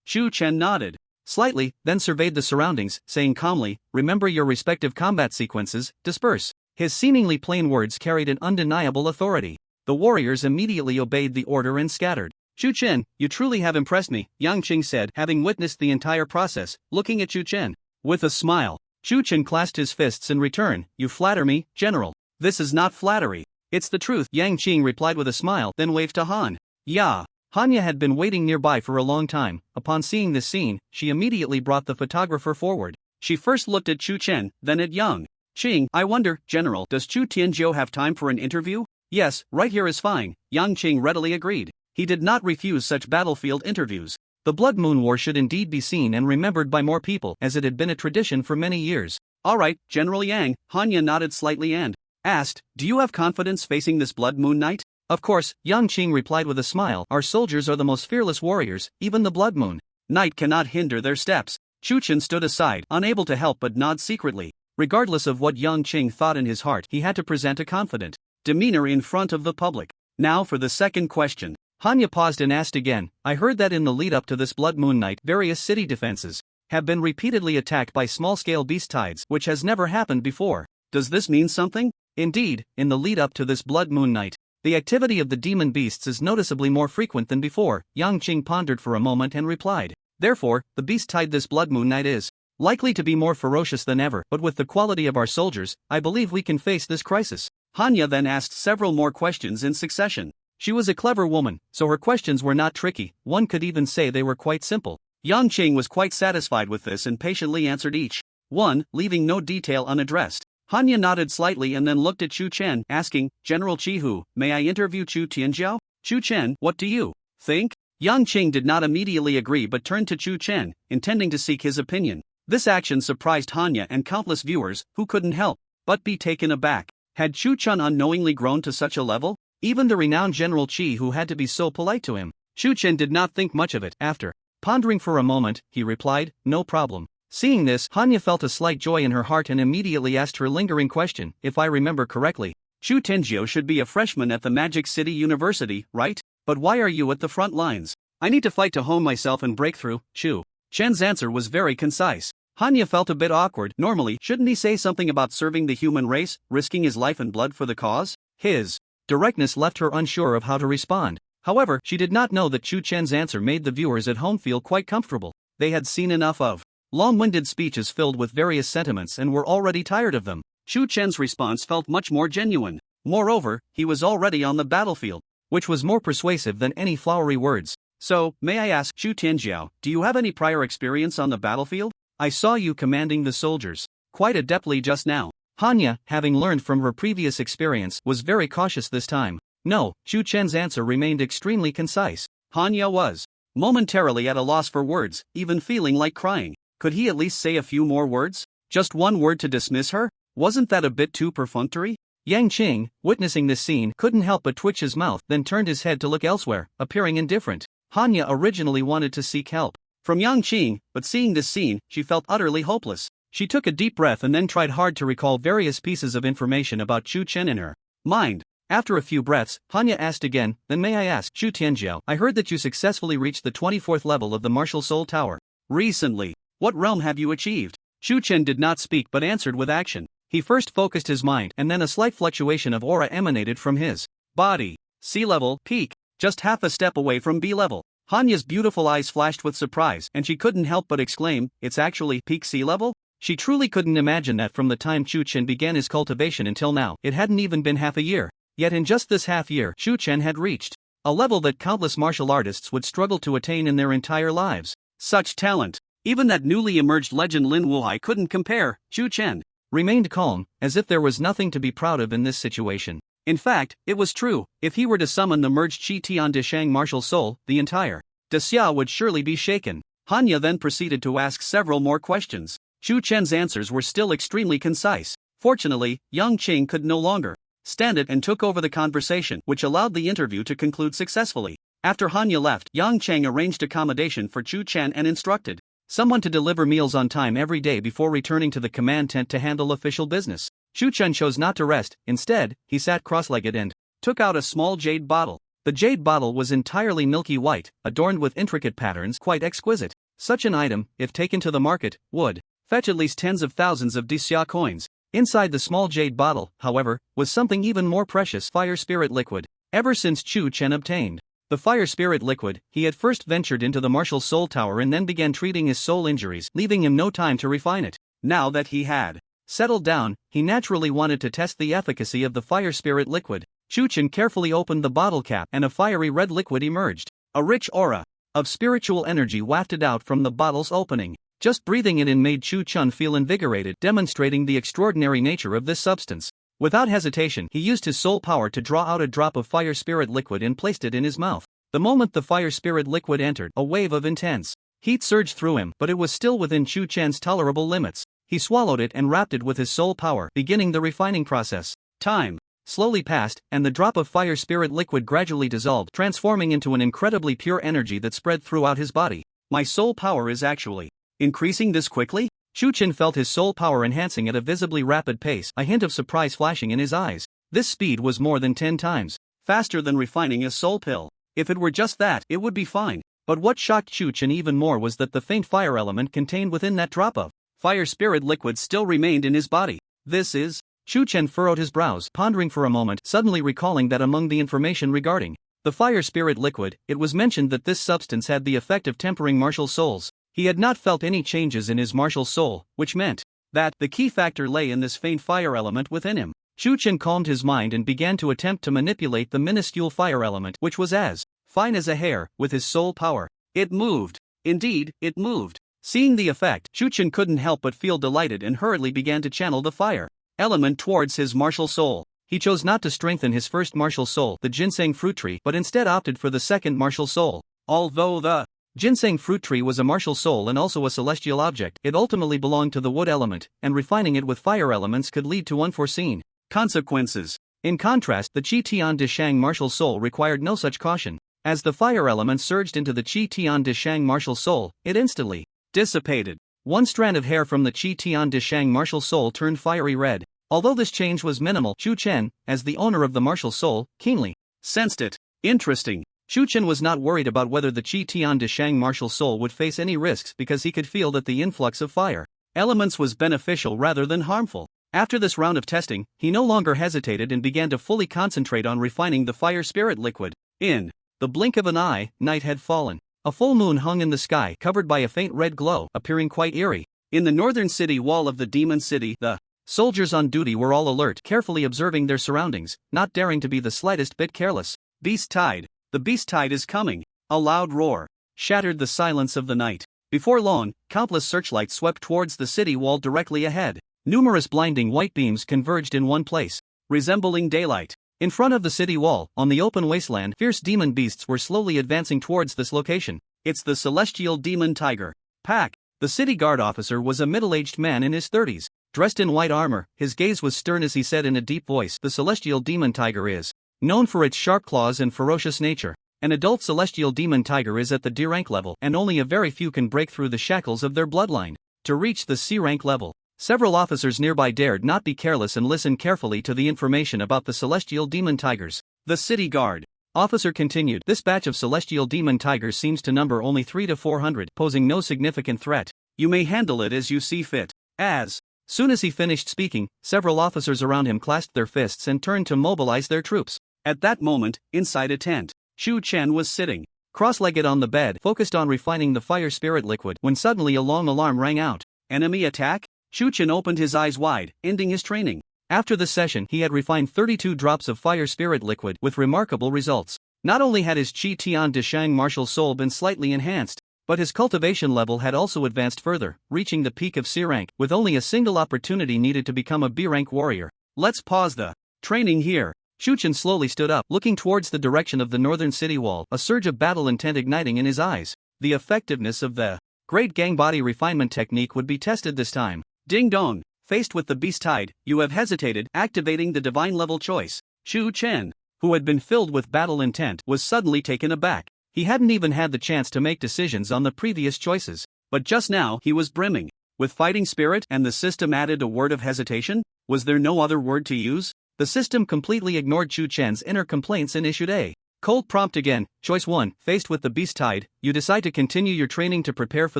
Chu Chen nodded slightly, then surveyed the surroundings, saying calmly, "Remember your respective combat sequences, disperse." His seemingly plain words carried an undeniable authority. The warriors immediately obeyed the order and scattered. "Chu Chen, you truly have impressed me," Yang Qing said, having witnessed the entire process, looking at Chu Chen with a smile. Chu Chen clasped his fists in return. "You flatter me, General." "This is not flattery. It's the truth," Yang Qing replied with a smile, then waved to Han. "Ya." Hanya had been waiting nearby for a long time. Upon seeing this scene, she immediately brought the photographer forward. She first looked at Chu Chen, then at Yang Qing. "I wonder, General, does Chu Tianjiu have time for an interview?" "Yes, right here is fine," Yang Qing readily agreed. He did not refuse such battlefield interviews. The Blood Moon War should indeed be seen and remembered by more people, as it had been a tradition for many years. "All right, General Yang," Hanya nodded slightly and asked, "Do you have confidence facing this Blood Moon Night?" "Of course," Yang Qing replied with a smile. "Our soldiers are the most fearless warriors, even the Blood Moon Night cannot hinder their steps." Chu Chen stood aside, unable to help but nod secretly. Regardless of what Yang Qing thought in his heart, he had to present a confident demeanor in front of the public. Now for the second question. Hanya paused and asked again, "I heard that in the lead-up to this Blood Moon Night, various city defenses have been repeatedly attacked by small-scale beast tides, which has never happened before. Does this mean something?" "Indeed, in the lead-up to this Blood Moon Night, the activity of the demon beasts is noticeably more frequent than before." Yang Qing pondered for a moment and replied, "Therefore, the beast tide this Blood Moon Night is likely to be more ferocious than ever, but with the quality of our soldiers, I believe we can face this crisis." Hanya then asked several more questions in succession. She was a clever woman, so her questions were not tricky, one could even say they were quite simple. Yang Qing was quite satisfied with this and patiently answered each one, leaving no detail unaddressed. Hanya nodded slightly and then looked at Chu Chen, asking, "General Qihu, may I interview Chu Tianjiao?" "Chu Chen, what do you think?" Yang Qing did not immediately agree but turned to Chu Chen, intending to seek his opinion. This action surprised Hanya and countless viewers, who couldn't help but be taken aback. Had Chu Chen unknowingly grown to such a level? Even the renowned General Qi who had to be so polite to him. Chu Chen did not think much of it. After pondering for a moment, he replied, "No problem." Seeing this, Hanya felt a slight joy in her heart and immediately asked her lingering question, "If I remember correctly, Chu Tianjiu should be a freshman at the Magic City University, right? But why are you at the front lines?" "I need to fight to hone myself and break through." Chu Chen's answer was very concise. Hanya felt a bit awkward. Normally, shouldn't he say something about serving the human race, risking his life and blood for the cause? His directness left her unsure of how to respond. However, she did not know that Chu Chen's answer made the viewers at home feel quite comfortable. They had seen enough of long-winded speeches filled with various sentiments and were already tired of them. Chu Chen's response felt much more genuine. Moreover, he was already on the battlefield, which was more persuasive than any flowery words. So, may I ask, Chu Tianjiao, do you have any prior experience on the battlefield? I saw you commanding the soldiers quite adeptly just now. Hanya, having learned from her previous experience, was very cautious this time. No, Chu Chen's answer remained extremely concise. Hanya was momentarily at a loss for words, even feeling like crying. Could he at least say a few more words? Just one word to dismiss her? Wasn't that a bit too perfunctory? Yang Qing, witnessing this scene, couldn't help but twitch his mouth, then turned his head to look elsewhere, appearing indifferent. Hanya originally wanted to seek help from Yang Qing, but seeing this scene, she felt utterly hopeless. She took a deep breath and then tried hard to recall various pieces of information about Chu Chen in her mind. After a few breaths, Hanya asked again, then may I ask, Chu Tianjiao, I heard that you successfully reached the 24th level of the Martial Soul Tower. Recently. What realm have you achieved? Chu Chen did not speak but answered with action. He first focused his mind and then a slight fluctuation of aura emanated from his body. Sea level, peak, just half a step away from B level. Hanya's beautiful eyes flashed with surprise and she couldn't help but exclaim, it's actually peak sea level? She truly couldn't imagine that from the time Chu Chen began his cultivation until now, it hadn't even been half a year. Yet in just this half year, Chu Chen had reached a level that countless martial artists would struggle to attain in their entire lives. Such talent! Even that newly emerged legend Lin Wuhai couldn't compare. Chu Chen remained calm, as if there was nothing to be proud of in this situation. In fact, it was true, if he were to summon the merged Qi Tian Dishang martial soul, the entire Xia would surely be shaken. Hanya then proceeded to ask several more questions. Chu Chen's answers were still extremely concise. Fortunately, Yang Qing could no longer stand it and took over the conversation, which allowed the interview to conclude successfully. After Hanya left, Yang Qing arranged accommodation for Chu Chen and instructed someone to deliver meals on time every day before returning to the command tent to handle official business. Chu Chen chose not to rest. Instead, he sat cross-legged and took out a small jade bottle. The jade bottle was entirely milky white, adorned with intricate patterns, quite exquisite. Such an item, if taken to the market, would fetch at least tens of thousands of Xia coins. Inside the small jade bottle, however, was something even more precious: fire spirit liquid. Ever since Chu Chen obtained the fire spirit liquid, he had first ventured into the martial soul tower and then began treating his soul injuries, leaving him no time to refine it. Now that he had settled down, he naturally wanted to test the efficacy of the fire spirit liquid. Chu Chen carefully opened the bottle cap and a fiery red liquid emerged. A rich aura of spiritual energy wafted out from the bottle's opening. Just breathing it in made Chu Chen feel invigorated, demonstrating the extraordinary nature of this substance. Without hesitation, he used his soul power to draw out a drop of fire spirit liquid and placed it in his mouth. The moment the fire spirit liquid entered, a wave of intense heat surged through him, but it was still within Chu Chen's tolerable limits. He swallowed it and wrapped it with his soul power, beginning the refining process. Time slowly passed, and the drop of fire spirit liquid gradually dissolved, transforming into an incredibly pure energy that spread throughout his body. My soul power is actually increasing this quickly? Chu Chen felt his soul power enhancing at a visibly rapid pace, a hint of surprise flashing in his eyes. This speed was more than 10 times faster than refining a soul pill. If it were just that, it would be fine. But what shocked Chu Chen even more was that the faint fire element contained within that drop of fire spirit liquid still remained in his body. This is... Chu Chen furrowed his brows, pondering for a moment, suddenly recalling that among the information regarding the fire spirit liquid, it was mentioned that this substance had the effect of tempering martial souls. He had not felt any changes in his martial soul, which meant that the key factor lay in this faint fire element within him. Chu Chen calmed his mind and began to attempt to manipulate the minuscule fire element, which was as fine as a hair, with his soul power. It moved. Indeed, it moved. Seeing the effect, Chu Chen couldn't help but feel delighted and hurriedly began to channel the fire element towards his martial soul. He chose not to strengthen his first martial soul, the ginseng fruit tree, but instead opted for the second martial soul. Although the ginseng fruit tree was a martial soul and also a celestial object, it ultimately belonged to the wood element, and refining it with fire elements could lead to unforeseen consequences. In contrast, the Qi Tian Dishang martial soul required no such caution. As the fire element surged into the Qi Tian Dishang martial soul, it instantly dissipated. One strand of hair from the Qi Tian Dishang martial soul turned fiery red. Although this change was minimal, Chu Chen, as the owner of the martial soul, keenly sensed it. Interesting. Chu Chen was not worried about whether the Qi Tian Dishang martial soul would face any risks because he could feel that the influx of fire elements was beneficial rather than harmful. After this round of testing, he no longer hesitated and began to fully concentrate on refining the fire spirit liquid. In the blink of an eye, night had fallen. A full moon hung in the sky, covered by a faint red glow, appearing quite eerie. In the northern city wall of the demon city, the soldiers on duty were all alert, carefully observing their surroundings, not daring to be the slightest bit careless. Beast tide. The beast tide is coming. A loud roar shattered the silence of the night. Before long, countless searchlights swept towards the city wall directly ahead. Numerous blinding white beams converged in one place, resembling daylight. In front of the city wall, on the open wasteland, fierce demon beasts were slowly advancing towards this location. It's the celestial demon tiger. Pack. The city guard officer was a middle-aged man in his 30s. Dressed in white armor, his gaze was stern as he said in a deep voice, "The celestial demon tiger is known for its sharp claws and ferocious nature. An adult celestial demon tiger is at the D rank level, and only a very few can break through the shackles of their bloodline. To reach the C rank level, several officers nearby dared not be careless and listen carefully to the information about the celestial demon tigers. The city guard officer continued, "This batch of celestial demon tigers seems to number only 300 to 400, posing no significant threat. You may handle it as you see fit." As soon as he finished speaking, several officers around him clasped their fists and turned to mobilize their troops. At that moment, inside a tent, Shu Chen was sitting cross-legged on the bed, focused on refining the fire spirit liquid, when suddenly a long alarm rang out. Enemy attack? Shu Chen opened his eyes wide, ending his training. After the session, he had refined 32 drops of fire spirit liquid with remarkable results. Not only had his Qi Tian De Shang martial soul been slightly enhanced, but his cultivation level had also advanced further, reaching the peak of C rank, with only a single opportunity needed to become a B rank warrior. Let's pause the training here. Shu Chen slowly stood up, looking towards the direction of the northern city wall, a surge of battle intent igniting in his eyes. The effectiveness of the great gang body refinement technique would be tested this time. Ding dong. Faced with the beast tide, you have hesitated, activating the divine level choice. Shu Chen, who had been filled with battle intent, was suddenly taken aback. He hadn't even had the chance to make decisions on the previous choices, but just now he was brimming with fighting spirit, and the system added a word of hesitation? Was there no other word to use? The system completely ignored Shu Chen's inner complaints and issued a cold prompt again. Choice 1. Faced with the beast tide, you decide to continue your training to prepare for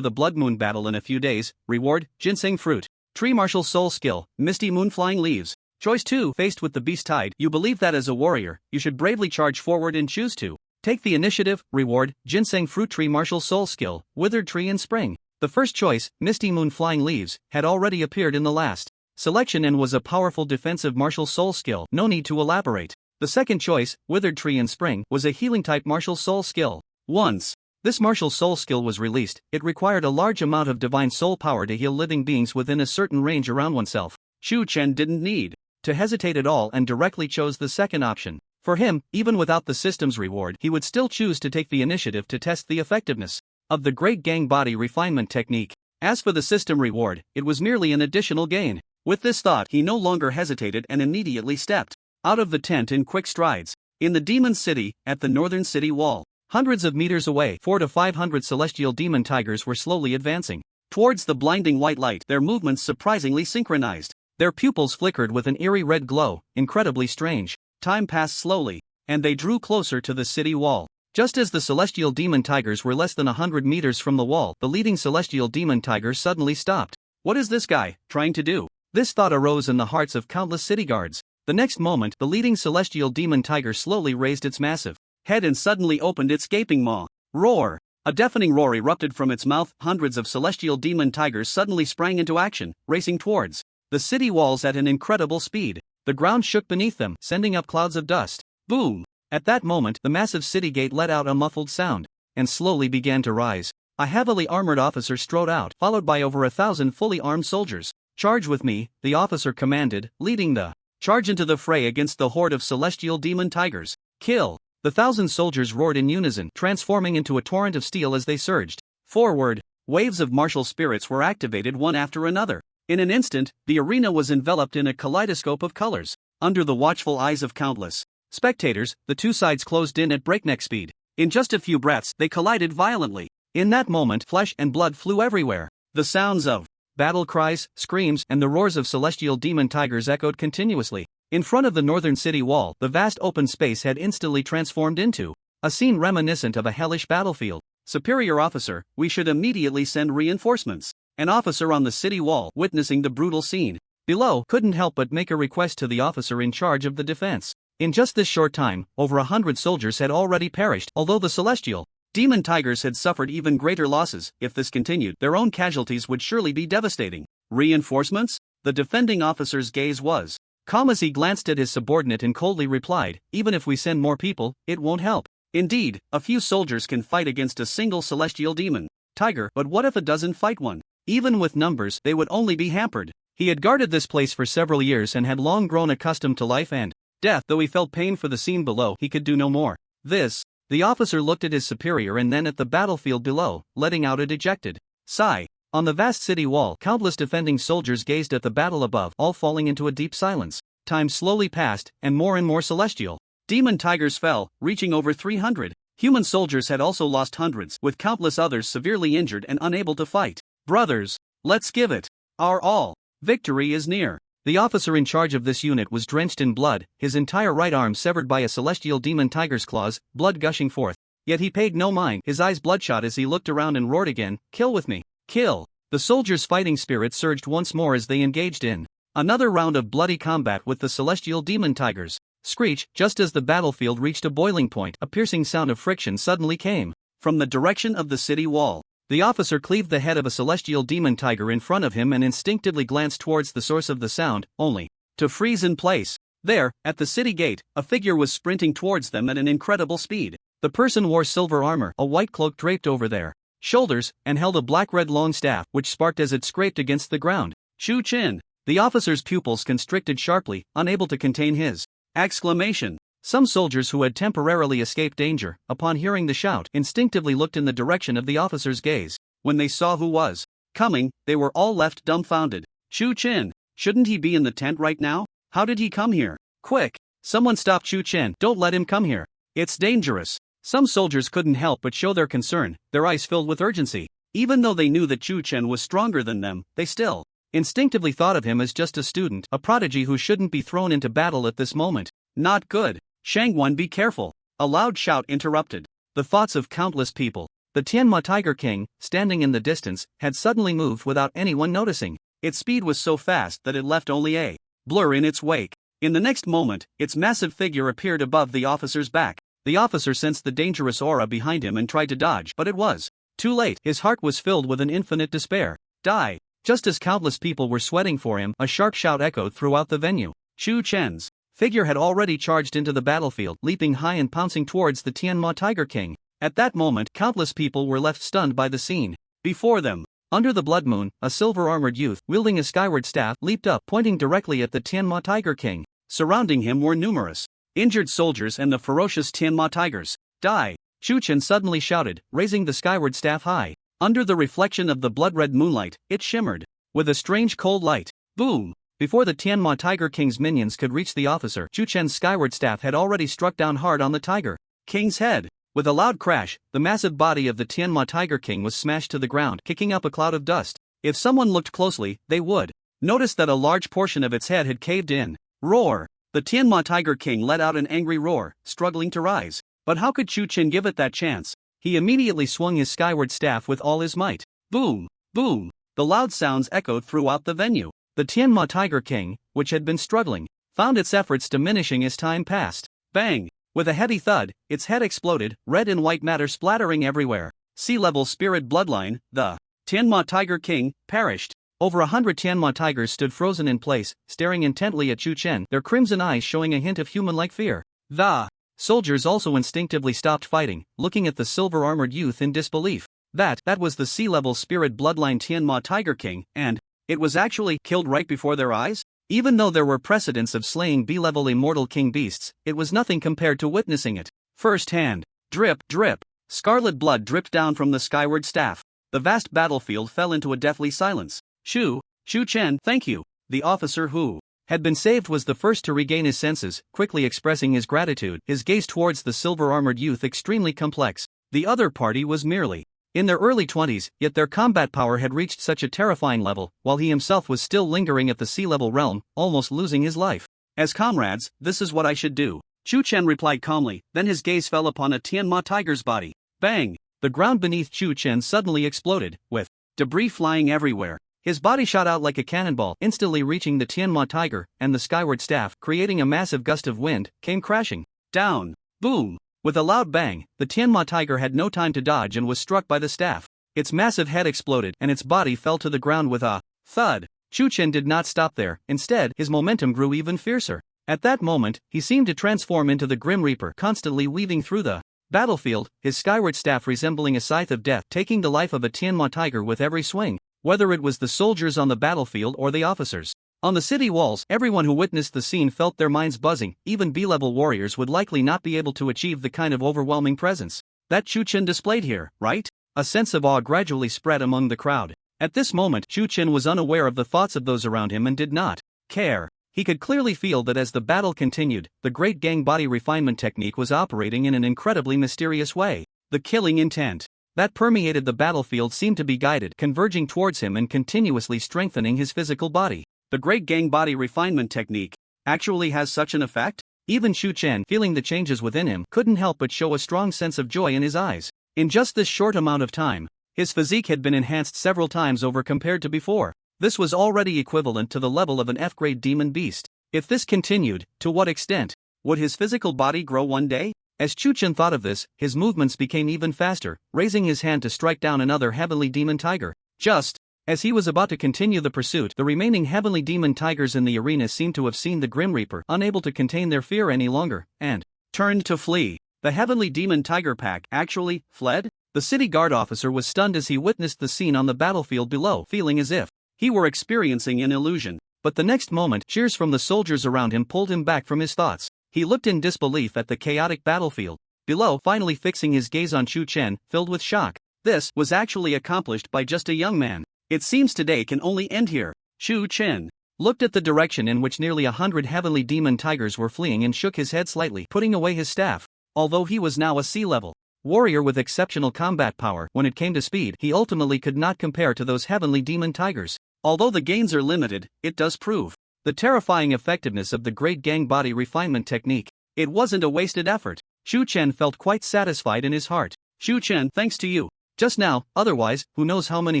the Blood Moon battle in a few days. Reward: Ginseng Fruit. Tree Martial Soul Skill, Misty Moon Flying Leaves. Choice 2. Faced with the beast tide, you believe that as a warrior, you should bravely charge forward and choose to take the initiative. Reward: Ginseng Fruit. Tree Martial Soul Skill, Withered Tree in Spring. The first choice, Misty Moon Flying Leaves, had already appeared in the last selection and was a powerful defensive martial soul skill, no need to elaborate. The second choice, Withered Tree in Spring, was a healing type martial soul skill. Once this martial soul skill was released, it required a large amount of divine soul power to heal living beings within a certain range around oneself. Shu Chen didn't need to hesitate at all and directly chose the second option. For him, even without the system's reward, he would still choose to take the initiative to test the effectiveness of the Great Gang Body Refinement Technique. As for the system reward, it was merely an additional gain. With this thought, he no longer hesitated and immediately stepped out of the tent in quick strides. In the demon city, at the northern city wall, hundreds of meters away, 400 to 500 celestial demon tigers were slowly advancing towards the blinding white light, their movements surprisingly synchronized. Their pupils flickered with an eerie red glow, incredibly strange. Time passed slowly, and they drew closer to the city wall. Just as the celestial demon tigers were less than 100 meters from the wall, the leading celestial demon tiger suddenly stopped. What is this guy trying to do? This thought arose in the hearts of countless city guards. The next moment, the leading celestial demon tiger slowly raised its massive head and suddenly opened its gaping maw. Roar! A deafening roar erupted from its mouth. Hundreds of celestial demon tigers suddenly sprang into action, racing towards the city walls at an incredible speed. The ground shook beneath them, sending up clouds of dust. Boom! At that moment, the massive city gate let out a muffled sound and slowly began to rise. A heavily armored officer strode out, followed by over 1,000 fully armed soldiers. Charge with me, the officer commanded, leading the charge into the fray against the horde of celestial demon tigers. Kill! The 1,000 soldiers roared in unison, transforming into a torrent of steel as they surged forward. Waves of martial spirits were activated one after another. In an instant, the arena was enveloped in a kaleidoscope of colors. Under the watchful eyes of countless spectators, the two sides closed in at breakneck speed. In just a few breaths, they collided violently. In that moment, flesh and blood flew everywhere. The sounds of battle cries, screams, and the roars of celestial demon tigers echoed continuously. In front of the northern city wall, the vast open space had instantly transformed into a scene reminiscent of a hellish battlefield. Superior officer, we should immediately send reinforcements. An officer on the city wall, witnessing the brutal scene below, couldn't help but make a request to the officer in charge of the defense. In just this short time, over 100 soldiers had already perished, although the celestial demon tigers had suffered even greater losses. If this continued, their own casualties would surely be devastating. Reinforcements? The defending officer's gaze was calm as he glanced at his subordinate and coldly replied, even if we send more people, it won't help. Indeed, a few soldiers can fight against a single celestial demon tiger, but what if a dozen fight one? Even with numbers, they would only be hampered. He had guarded this place for several years and had long grown accustomed to life and death. Though he felt pain for the scene below, he could do no more. The officer looked at his superior and then at the battlefield below, letting out a dejected sigh. On the vast city wall, countless defending soldiers gazed at the battle above, all falling into a deep silence. Time slowly passed, and more celestial demon tigers fell, reaching over 300. Human soldiers had also lost hundreds, with countless others severely injured and unable to fight. Brothers, let's give it our all. Victory is near. The officer in charge of this unit was drenched in blood, his entire right arm severed by a celestial demon tiger's claws, blood gushing forth. Yet he paid no mind, his eyes bloodshot as he looked around and roared again, "Kill with me! Kill!" The soldiers' fighting spirit surged once more as they engaged in another round of bloody combat with the celestial demon tigers. Screech! Just as the battlefield reached a boiling point, a piercing sound of friction suddenly came from the direction of the city wall. The officer cleaved the head of a celestial demon tiger in front of him and instinctively glanced towards the source of the sound, only to freeze in place. There, at the city gate, a figure was sprinting towards them at an incredible speed. The person wore silver armor, a white cloak draped over their shoulders, and held a black-red long staff, which sparked as it scraped against the ground. Chu Chin! The officer's pupils constricted sharply, unable to contain his exclamation. Some soldiers who had temporarily escaped danger, upon hearing the shout, instinctively looked in the direction of the officer's gaze. When they saw who was coming, they were all left dumbfounded. Chu Chin! Shouldn't he be in the tent right now? How did he come here? Quick! Someone stop Chu Chin! Don't let him come here! It's dangerous! Some soldiers couldn't help but show their concern, their eyes filled with urgency. Even though they knew that Chu Chen was stronger than them, they still instinctively thought of him as just a student, a prodigy who shouldn't be thrown into battle at this moment. Not good. Shangwan, be careful! A loud shout interrupted the thoughts of countless people. The Tianma Tiger King, standing in the distance, had suddenly moved without anyone noticing. Its speed was so fast that it left only a blur in its wake. In the next moment, its massive figure appeared above the officer's back. The officer sensed the dangerous aura behind him and tried to dodge, but it was too late. His heart was filled with an infinite despair. Die! Just as countless people were sweating for him, a sharp shout echoed throughout the venue. Chu Chen's figure had already charged into the battlefield, leaping high and pouncing towards the Tianma Tiger King. At that moment, countless people were left stunned by the scene. Before them, under the blood moon, a silver-armored youth, wielding a skyward staff, leaped up, pointing directly at the Tianma Tiger King. Surrounding him were numerous injured soldiers and the ferocious Tianma tigers. Die! Chu Chen suddenly shouted, raising the skyward staff high. Under the reflection of the blood-red moonlight, it shimmered with a strange cold light. Boom! Before the Tianma Tiger King's minions could reach the officer, Chu Chen's skyward staff had already struck down hard on the Tiger King's head. With a loud crash, the massive body of the Tianma Tiger King was smashed to the ground, kicking up a cloud of dust. If someone looked closely, they would notice that a large portion of its head had caved in. Roar! The Tianma Tiger King let out an angry roar, struggling to rise. But how could Chu Chen give it that chance? He immediately swung his skyward staff with all his might. Boom! Boom! The loud sounds echoed throughout the venue. The Tianma Tiger King, which had been struggling, found its efforts diminishing as time passed. Bang! With a heavy thud, its head exploded, red and white matter splattering everywhere. Sea-level spirit bloodline, the Tianma Tiger King, perished. Over 100 Tianma tigers stood frozen in place, staring intently at Chu Chen, their crimson eyes showing a hint of human-like fear. The soldiers also instinctively stopped fighting, looking at the silver-armored youth in disbelief. That was the sea-level spirit bloodline Tianma Tiger King, and it was actually killed right before their eyes? Even though there were precedents of slaying B-level immortal king beasts, it was nothing compared to witnessing it firsthand. Drip, drip. Scarlet blood dripped down from the skyward staff. The vast battlefield fell into a deathly silence. Chu Chen, thank you. The officer who had been saved was the first to regain his senses, quickly expressing his gratitude, his gaze towards the silver-armored youth extremely complex. The other party was merely in their early 20s, yet their combat power had reached such a terrifying level, while he himself was still lingering at the sea-level realm, almost losing his life. As comrades, this is what I should do. Chu Chen replied calmly, then his gaze fell upon a Tianma tiger's body. Bang! The ground beneath Chu Chen suddenly exploded, with debris flying everywhere. His body shot out like a cannonball, instantly reaching the Tianma tiger, and the skyward staff, creating a massive gust of wind, came crashing down. Boom! With a loud bang, the Tianma tiger had no time to dodge and was struck by the staff. Its massive head exploded and its body fell to the ground with a thud. Chu Chen did not stop there, instead, his momentum grew even fiercer. At that moment, he seemed to transform into the Grim Reaper, constantly weaving through the battlefield, his skyward staff resembling a scythe of death taking the life of a Tianma tiger with every swing, whether it was the soldiers on the battlefield or the officers. On the city walls, everyone who witnessed the scene felt their minds buzzing. Even B-level warriors would likely not be able to achieve the kind of overwhelming presence that Tion Tion displayed here, right? A sense of awe gradually spread among the crowd. At this moment, Tion Tion was unaware of the thoughts of those around him and did not care. He could clearly feel that as the battle continued, the great gang body refinement technique was operating in an incredibly mysterious way. The killing intent that permeated the battlefield seemed to be guided, converging towards him and continuously strengthening his physical body. The great gang body refinement technique actually has such an effect? Even Tion Tion, feeling the changes within him, couldn't help but show a strong sense of joy in his eyes. In just this short amount of time, his physique had been enhanced several times over compared to before. This was already equivalent to the level of an F-grade demon beast. If this continued, to what extent would his physical body grow one day? As Tion Tion thought of this, his movements became even faster, raising his hand to strike down another heavenly demon tiger. Just as he was about to continue the pursuit, the remaining heavenly demon tigers in the arena seemed to have seen the Grim Reaper, unable to contain their fear any longer, and turned to flee. The heavenly demon tiger pack actually fled? The city guard officer was stunned as he witnessed the scene on the battlefield below, feeling as if he were experiencing an illusion. But the next moment, cheers from the soldiers around him pulled him back from his thoughts. He looked in disbelief at the chaotic battlefield below, finally fixing his gaze on Tion Tion, filled with shock. This was actually accomplished by just a young man. It seems today can only end here. Tion Tion looked at the direction in which nearly 100 heavenly demon tigers were fleeing and shook his head slightly, putting away his staff. Although he was now a sea-level warrior with exceptional combat power, when it came to speed, he ultimately could not compare to those heavenly demon tigers. Although the gains are limited, it does prove the terrifying effectiveness of the great gang body refinement technique. It wasn't a wasted effort. Tion Tion felt quite satisfied in his heart. Tion Tion, thanks to you just now, otherwise, who knows how many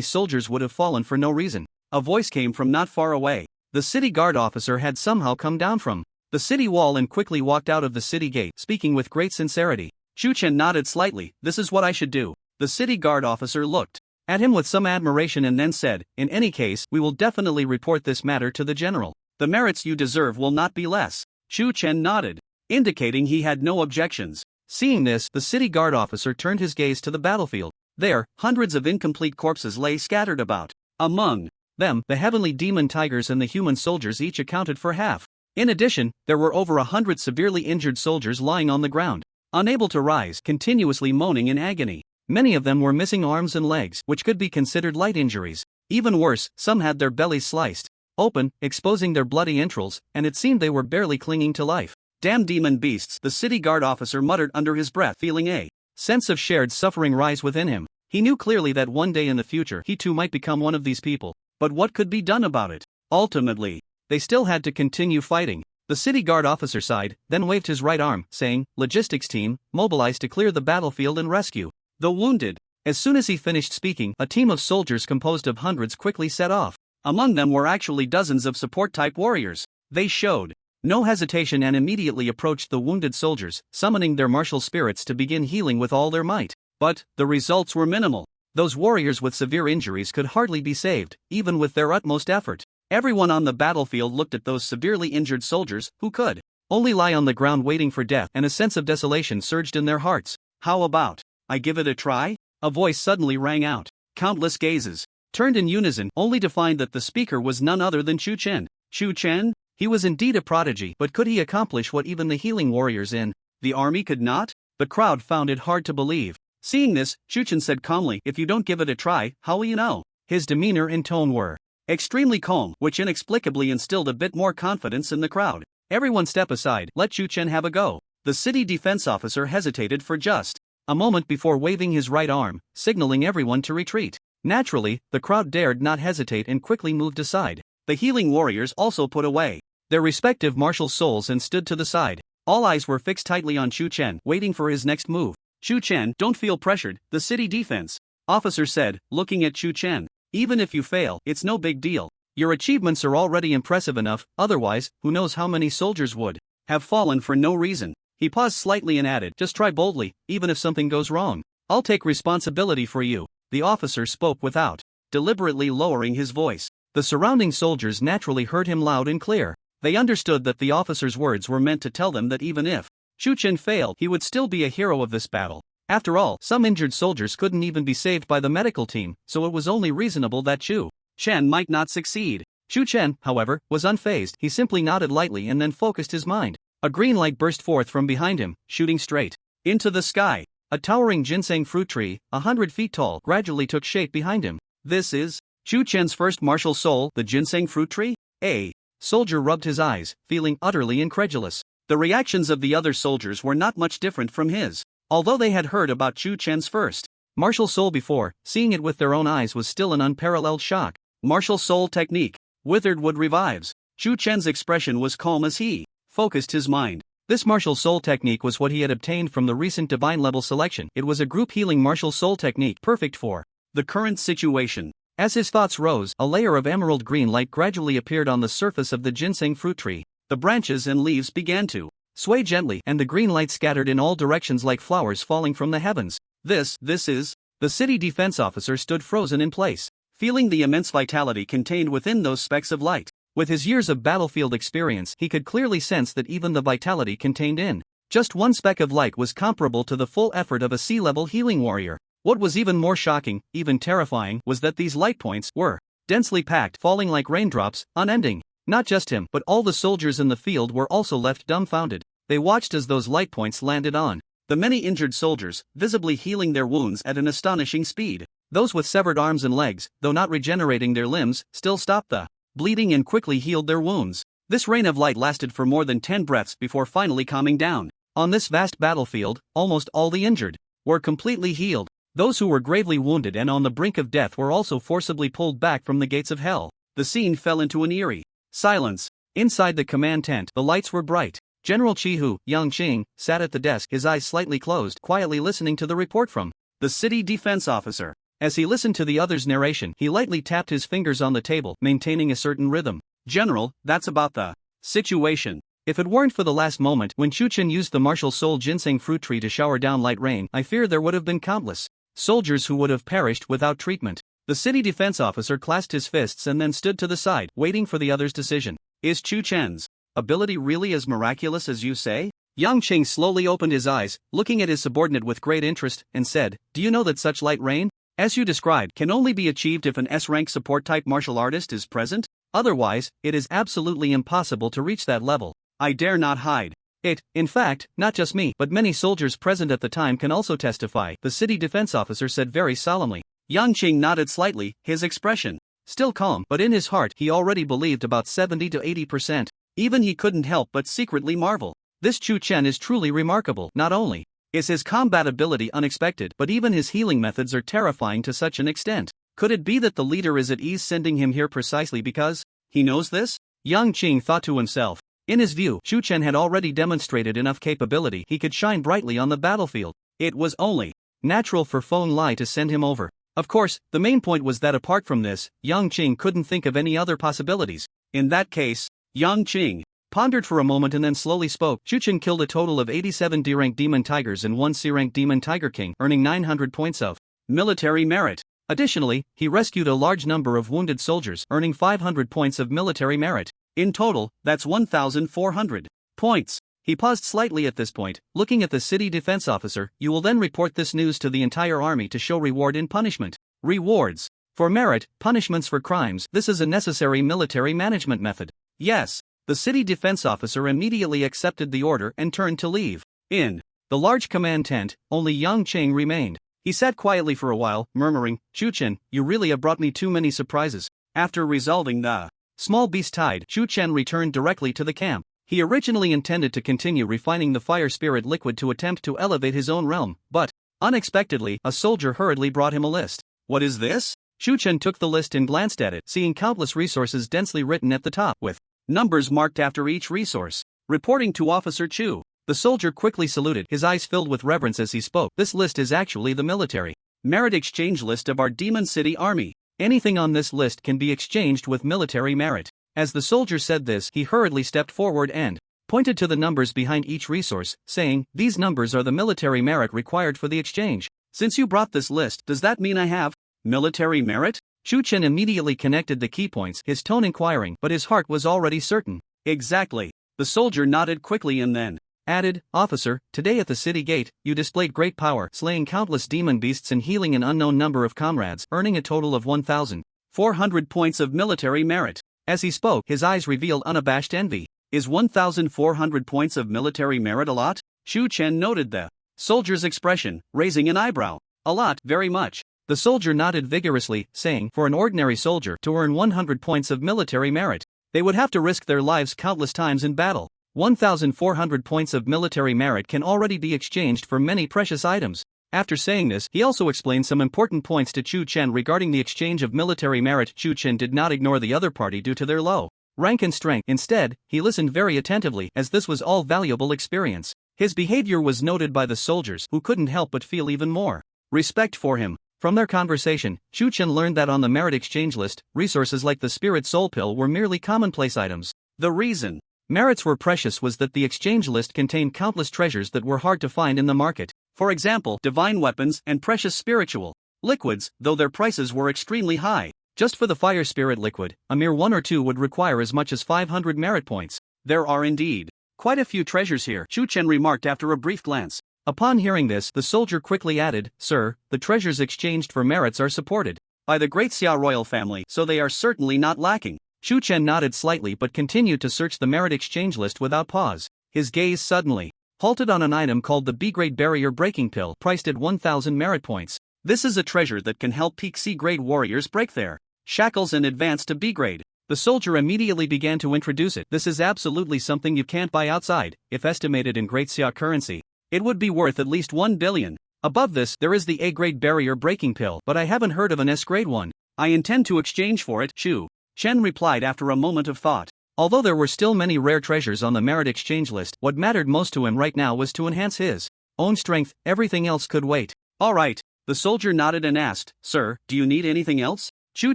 soldiers would have fallen for no reason. A voice came from not far away. The city guard officer had somehow come down from the city wall and quickly walked out of the city gate, speaking with great sincerity. Tion Tion nodded slightly. This is what I should do. The city guard officer looked at him with some admiration and then said, in any case, we will definitely report this matter to the general. The merits you deserve will not be less. Tion Tion nodded, indicating he had no objections. Seeing this, the city guard officer turned his gaze to the battlefield. There, hundreds of incomplete corpses lay scattered about. Among them, the heavenly demon tigers and the human soldiers each accounted for half. In addition, there were over 100 severely injured soldiers lying on the ground, unable to rise, continuously moaning in agony. Many of them were missing arms and legs, which could be considered light injuries. Even worse, some had their bellies sliced open, exposing their bloody entrails, and it seemed they were barely clinging to life. Damn demon beasts, the city guard officer muttered under his breath, feeling a sense of shared suffering rise within him. He knew clearly that one day in the future he too might become one of these people. But what could be done about it? Ultimately, they still had to continue fighting. The city guard officer sighed, then waved his right arm, saying, "Logistics team, mobilize to clear the battlefield and rescue the wounded." As soon as he finished speaking, a team of soldiers composed of hundreds quickly set off. Among them were actually dozens of support-type warriors. They showed no hesitation and immediately approached the wounded soldiers, summoning their martial spirits to begin healing with all their might. But the results were minimal. Those warriors with severe injuries could hardly be saved, even with their utmost effort. Everyone on the battlefield looked at those severely injured soldiers, who could only lie on the ground waiting for death, and a sense of desolation surged in their hearts. How about I give it a try? A voice suddenly rang out. Countless gazes turned in unison, only to find that the speaker was none other than Tion Tion. Tion Tion? He was indeed a prodigy, but could he accomplish what even the healing warriors in the army could not? The crowd found it hard to believe. Seeing this, Tion Tion said calmly, "If you don't give it a try, how will you know?" His demeanor and tone were extremely calm, which inexplicably instilled a bit more confidence in the crowd. Everyone step aside, let Tion Tion have a go. The city defense officer hesitated for just a moment before waving his right arm, signaling everyone to retreat. Naturally, the crowd dared not hesitate and quickly moved aside. The healing warriors also put away their respective martial souls and stood to the side. All eyes were fixed tightly on Tion Tion, waiting for his next move. "Tion Chen, don't feel pressured," the city defense officer said, looking at Tion Chen. "Even if you fail, it's no big deal. Your achievements are already impressive enough, otherwise, who knows how many soldiers would have fallen for no reason." He paused slightly and added, "Just try boldly, even if something goes wrong. I'll take responsibility for you." The officer spoke without deliberately lowering his voice. The surrounding soldiers naturally heard him loud and clear. They understood that the officer's words were meant to tell them that even if Chu Chen failed, he would still be a hero of this battle. After all, some injured soldiers couldn't even be saved by the medical team, so it was only reasonable that Chu Chen might not succeed. Chu Chen, however, was unfazed. He simply nodded lightly and then focused his mind. A green light burst forth from behind him, shooting straight into the sky. A towering ginseng fruit tree, 100 feet tall, gradually took shape behind him. This is Chu Chen's first martial soul, the ginseng fruit tree? A soldier rubbed his eyes, feeling utterly incredulous. The reactions of the other soldiers were not much different from his. Although they had heard about Chu Chen's first martial soul before, seeing it with their own eyes was still an unparalleled shock. Martial soul technique. Withered wood revives. Chu Chen's expression was calm as he focused his mind. This martial soul technique was what he had obtained from the recent divine level selection. It was a group healing martial soul technique perfect for the current situation. As his thoughts rose, a layer of emerald green light gradually appeared on the surface of the ginseng fruit tree. The branches and leaves began to sway gently, and the green light scattered in all directions like flowers falling from the heavens. This is. The city defense officer stood frozen in place, feeling the immense vitality contained within those specks of light. With his years of battlefield experience, he could clearly sense that even the vitality contained in just one speck of light was comparable to the full effort of a sea-level healing warrior. What was even more shocking, even terrifying, was that these light points were densely packed, falling like raindrops, unending. Not just him, but all the soldiers in the field were also left dumbfounded. They watched as those light points landed on the many injured soldiers, visibly healing their wounds at an astonishing speed. Those with severed arms and legs, though not regenerating their limbs, still stopped the bleeding and quickly healed their wounds. This rain of light lasted for more than 10 breaths before finally calming down. On this vast battlefield, almost all the injured were completely healed. Those who were gravely wounded and on the brink of death were also forcibly pulled back from the gates of hell. The scene fell into an eerie silence. Inside the command tent, the lights were bright. General Chihu, Yang Qing, sat at the desk, his eyes slightly closed, quietly listening to the report from the city defense officer. As he listened to the other's narration, he lightly tapped his fingers on the table, maintaining a certain rhythm. General, that's about the situation. If it weren't for the last moment when Chu Chen used the martial soul ginseng fruit tree to shower down light rain, I fear there would have been countless soldiers who would have perished without treatment. The city defense officer clasped his fists and then stood to the side, waiting for the other's decision. Is Chu Chen's ability really as miraculous as you say? Yang Qing slowly opened his eyes, looking at his subordinate with great interest, and said, do you know that such light rain, as you described, can only be achieved if an S-rank support-type martial artist is present? Otherwise, it is absolutely impossible to reach that level. I dare not hide it. In fact, not just me, but many soldiers present at the time can also testify, the city defense officer said very solemnly. Yang Qing nodded slightly, his expression still calm, but in his heart he already believed about 70 to 80%. Even he couldn't help but secretly marvel. This Chu Chen is truly remarkable. Not only is his combat ability unexpected, but even his healing methods are terrifying to such an extent. Could it be that the leader is at ease sending him here precisely because he knows this? Yang Qing thought to himself. In his view, Chu Chen had already demonstrated enough capability. He could shine brightly on the battlefield. It was only natural for Feng Lai to send him over. Of course, the main point was that apart from this, Yang Qing couldn't think of any other possibilities. In that case, Yang Qing pondered for a moment and then slowly spoke. Chu Chen killed a total of 87 D-rank demon tigers and 1 C-rank demon tiger king, earning 900 points of military merit. Additionally, he rescued a large number of wounded soldiers, earning 500 points of military merit. In total, that's 1,400 points. He paused slightly at this point, looking at the city defense officer. You will then report this news to the entire army to show reward and punishment. Rewards for merit, punishments for crimes. This is a necessary military management method. Yes. The city defense officer immediately accepted the order and turned to leave. In the large command tent, only Yang Qing remained. He sat quietly for a while, murmuring, Chu Chen, you really have brought me too many surprises. After resolving the small beast tide, Chu Chen returned directly to the camp. He originally intended to continue refining the fire spirit liquid to attempt to elevate his own realm, but unexpectedly, a soldier hurriedly brought him a list. What is this? Chu Chen took the list and glanced at it, seeing countless resources densely written at the top, with numbers marked after each resource. Reporting to Officer Chu. The soldier quickly saluted, his eyes filled with reverence as he spoke. This list is actually the military merit exchange list of our Demon City Army. Anything on this list can be exchanged with military merit. As the soldier said this, he hurriedly stepped forward and pointed to the numbers behind each resource, saying, these numbers are the military merit required for the exchange. Since you brought this list, does that mean I have military merit? Chu Chen immediately connected the key points, his tone inquiring, but his heart was already certain. Exactly. The soldier nodded quickly and then added, "Officer, today at the city gate, you displayed great power, slaying countless demon beasts and healing an unknown number of comrades, earning a total of 1,400 points of military merit." As he spoke, his eyes revealed unabashed envy. Is 1,400 points of military merit a lot? Chu Chen noted the soldier's expression, raising an eyebrow. A lot, very much. The soldier nodded vigorously, saying, "For an ordinary soldier to earn 100 points of military merit, they would have to risk their lives countless times in battle. 1,400 points of military merit can already be exchanged for many precious items." After saying this, he also explained some important points to Chu Chen regarding the exchange of military merit. Chu Chen did not ignore the other party due to their low rank and strength. Instead, he listened very attentively, as this was all valuable experience. His behavior was noted by the soldiers, who couldn't help but feel even more respect for him. From their conversation, Chu Chen learned that on the merit exchange list, resources like the Spirit Soul Pill were merely commonplace items. The reason merits were precious was that the exchange list contained countless treasures that were hard to find in the market. For example, divine weapons and precious spiritual liquids, though their prices were extremely high. Just for the fire spirit liquid, a mere 1 or 2 would require as much as 500 merit points. There are indeed quite a few treasures here, Chu Chen remarked after a brief glance. Upon hearing this, the soldier quickly added, "Sir, the treasures exchanged for merits are supported by the great Xia royal family, so they are certainly not lacking." Chu Chen nodded slightly but continued to search the merit exchange list without pause. His gaze suddenly halted on an item called the B-grade barrier breaking pill, priced at 1,000 merit points. This is a treasure that can help peak C-grade warriors break their shackles and advance to B-grade. The soldier immediately began to introduce it. "This is absolutely something you can't buy outside. If estimated in Great Xia currency, it would be worth at least 1 billion. Above this, there is the A-grade barrier breaking pill, but I haven't heard of an S-grade one. I intend to exchange for it," Chu Chen replied after a moment of thought. Although there were still many rare treasures on the merit exchange list, what mattered most to him right now was to enhance his own strength. Everything else could wait. "All right." The soldier nodded and asked, "Sir, do you need anything else?" Chu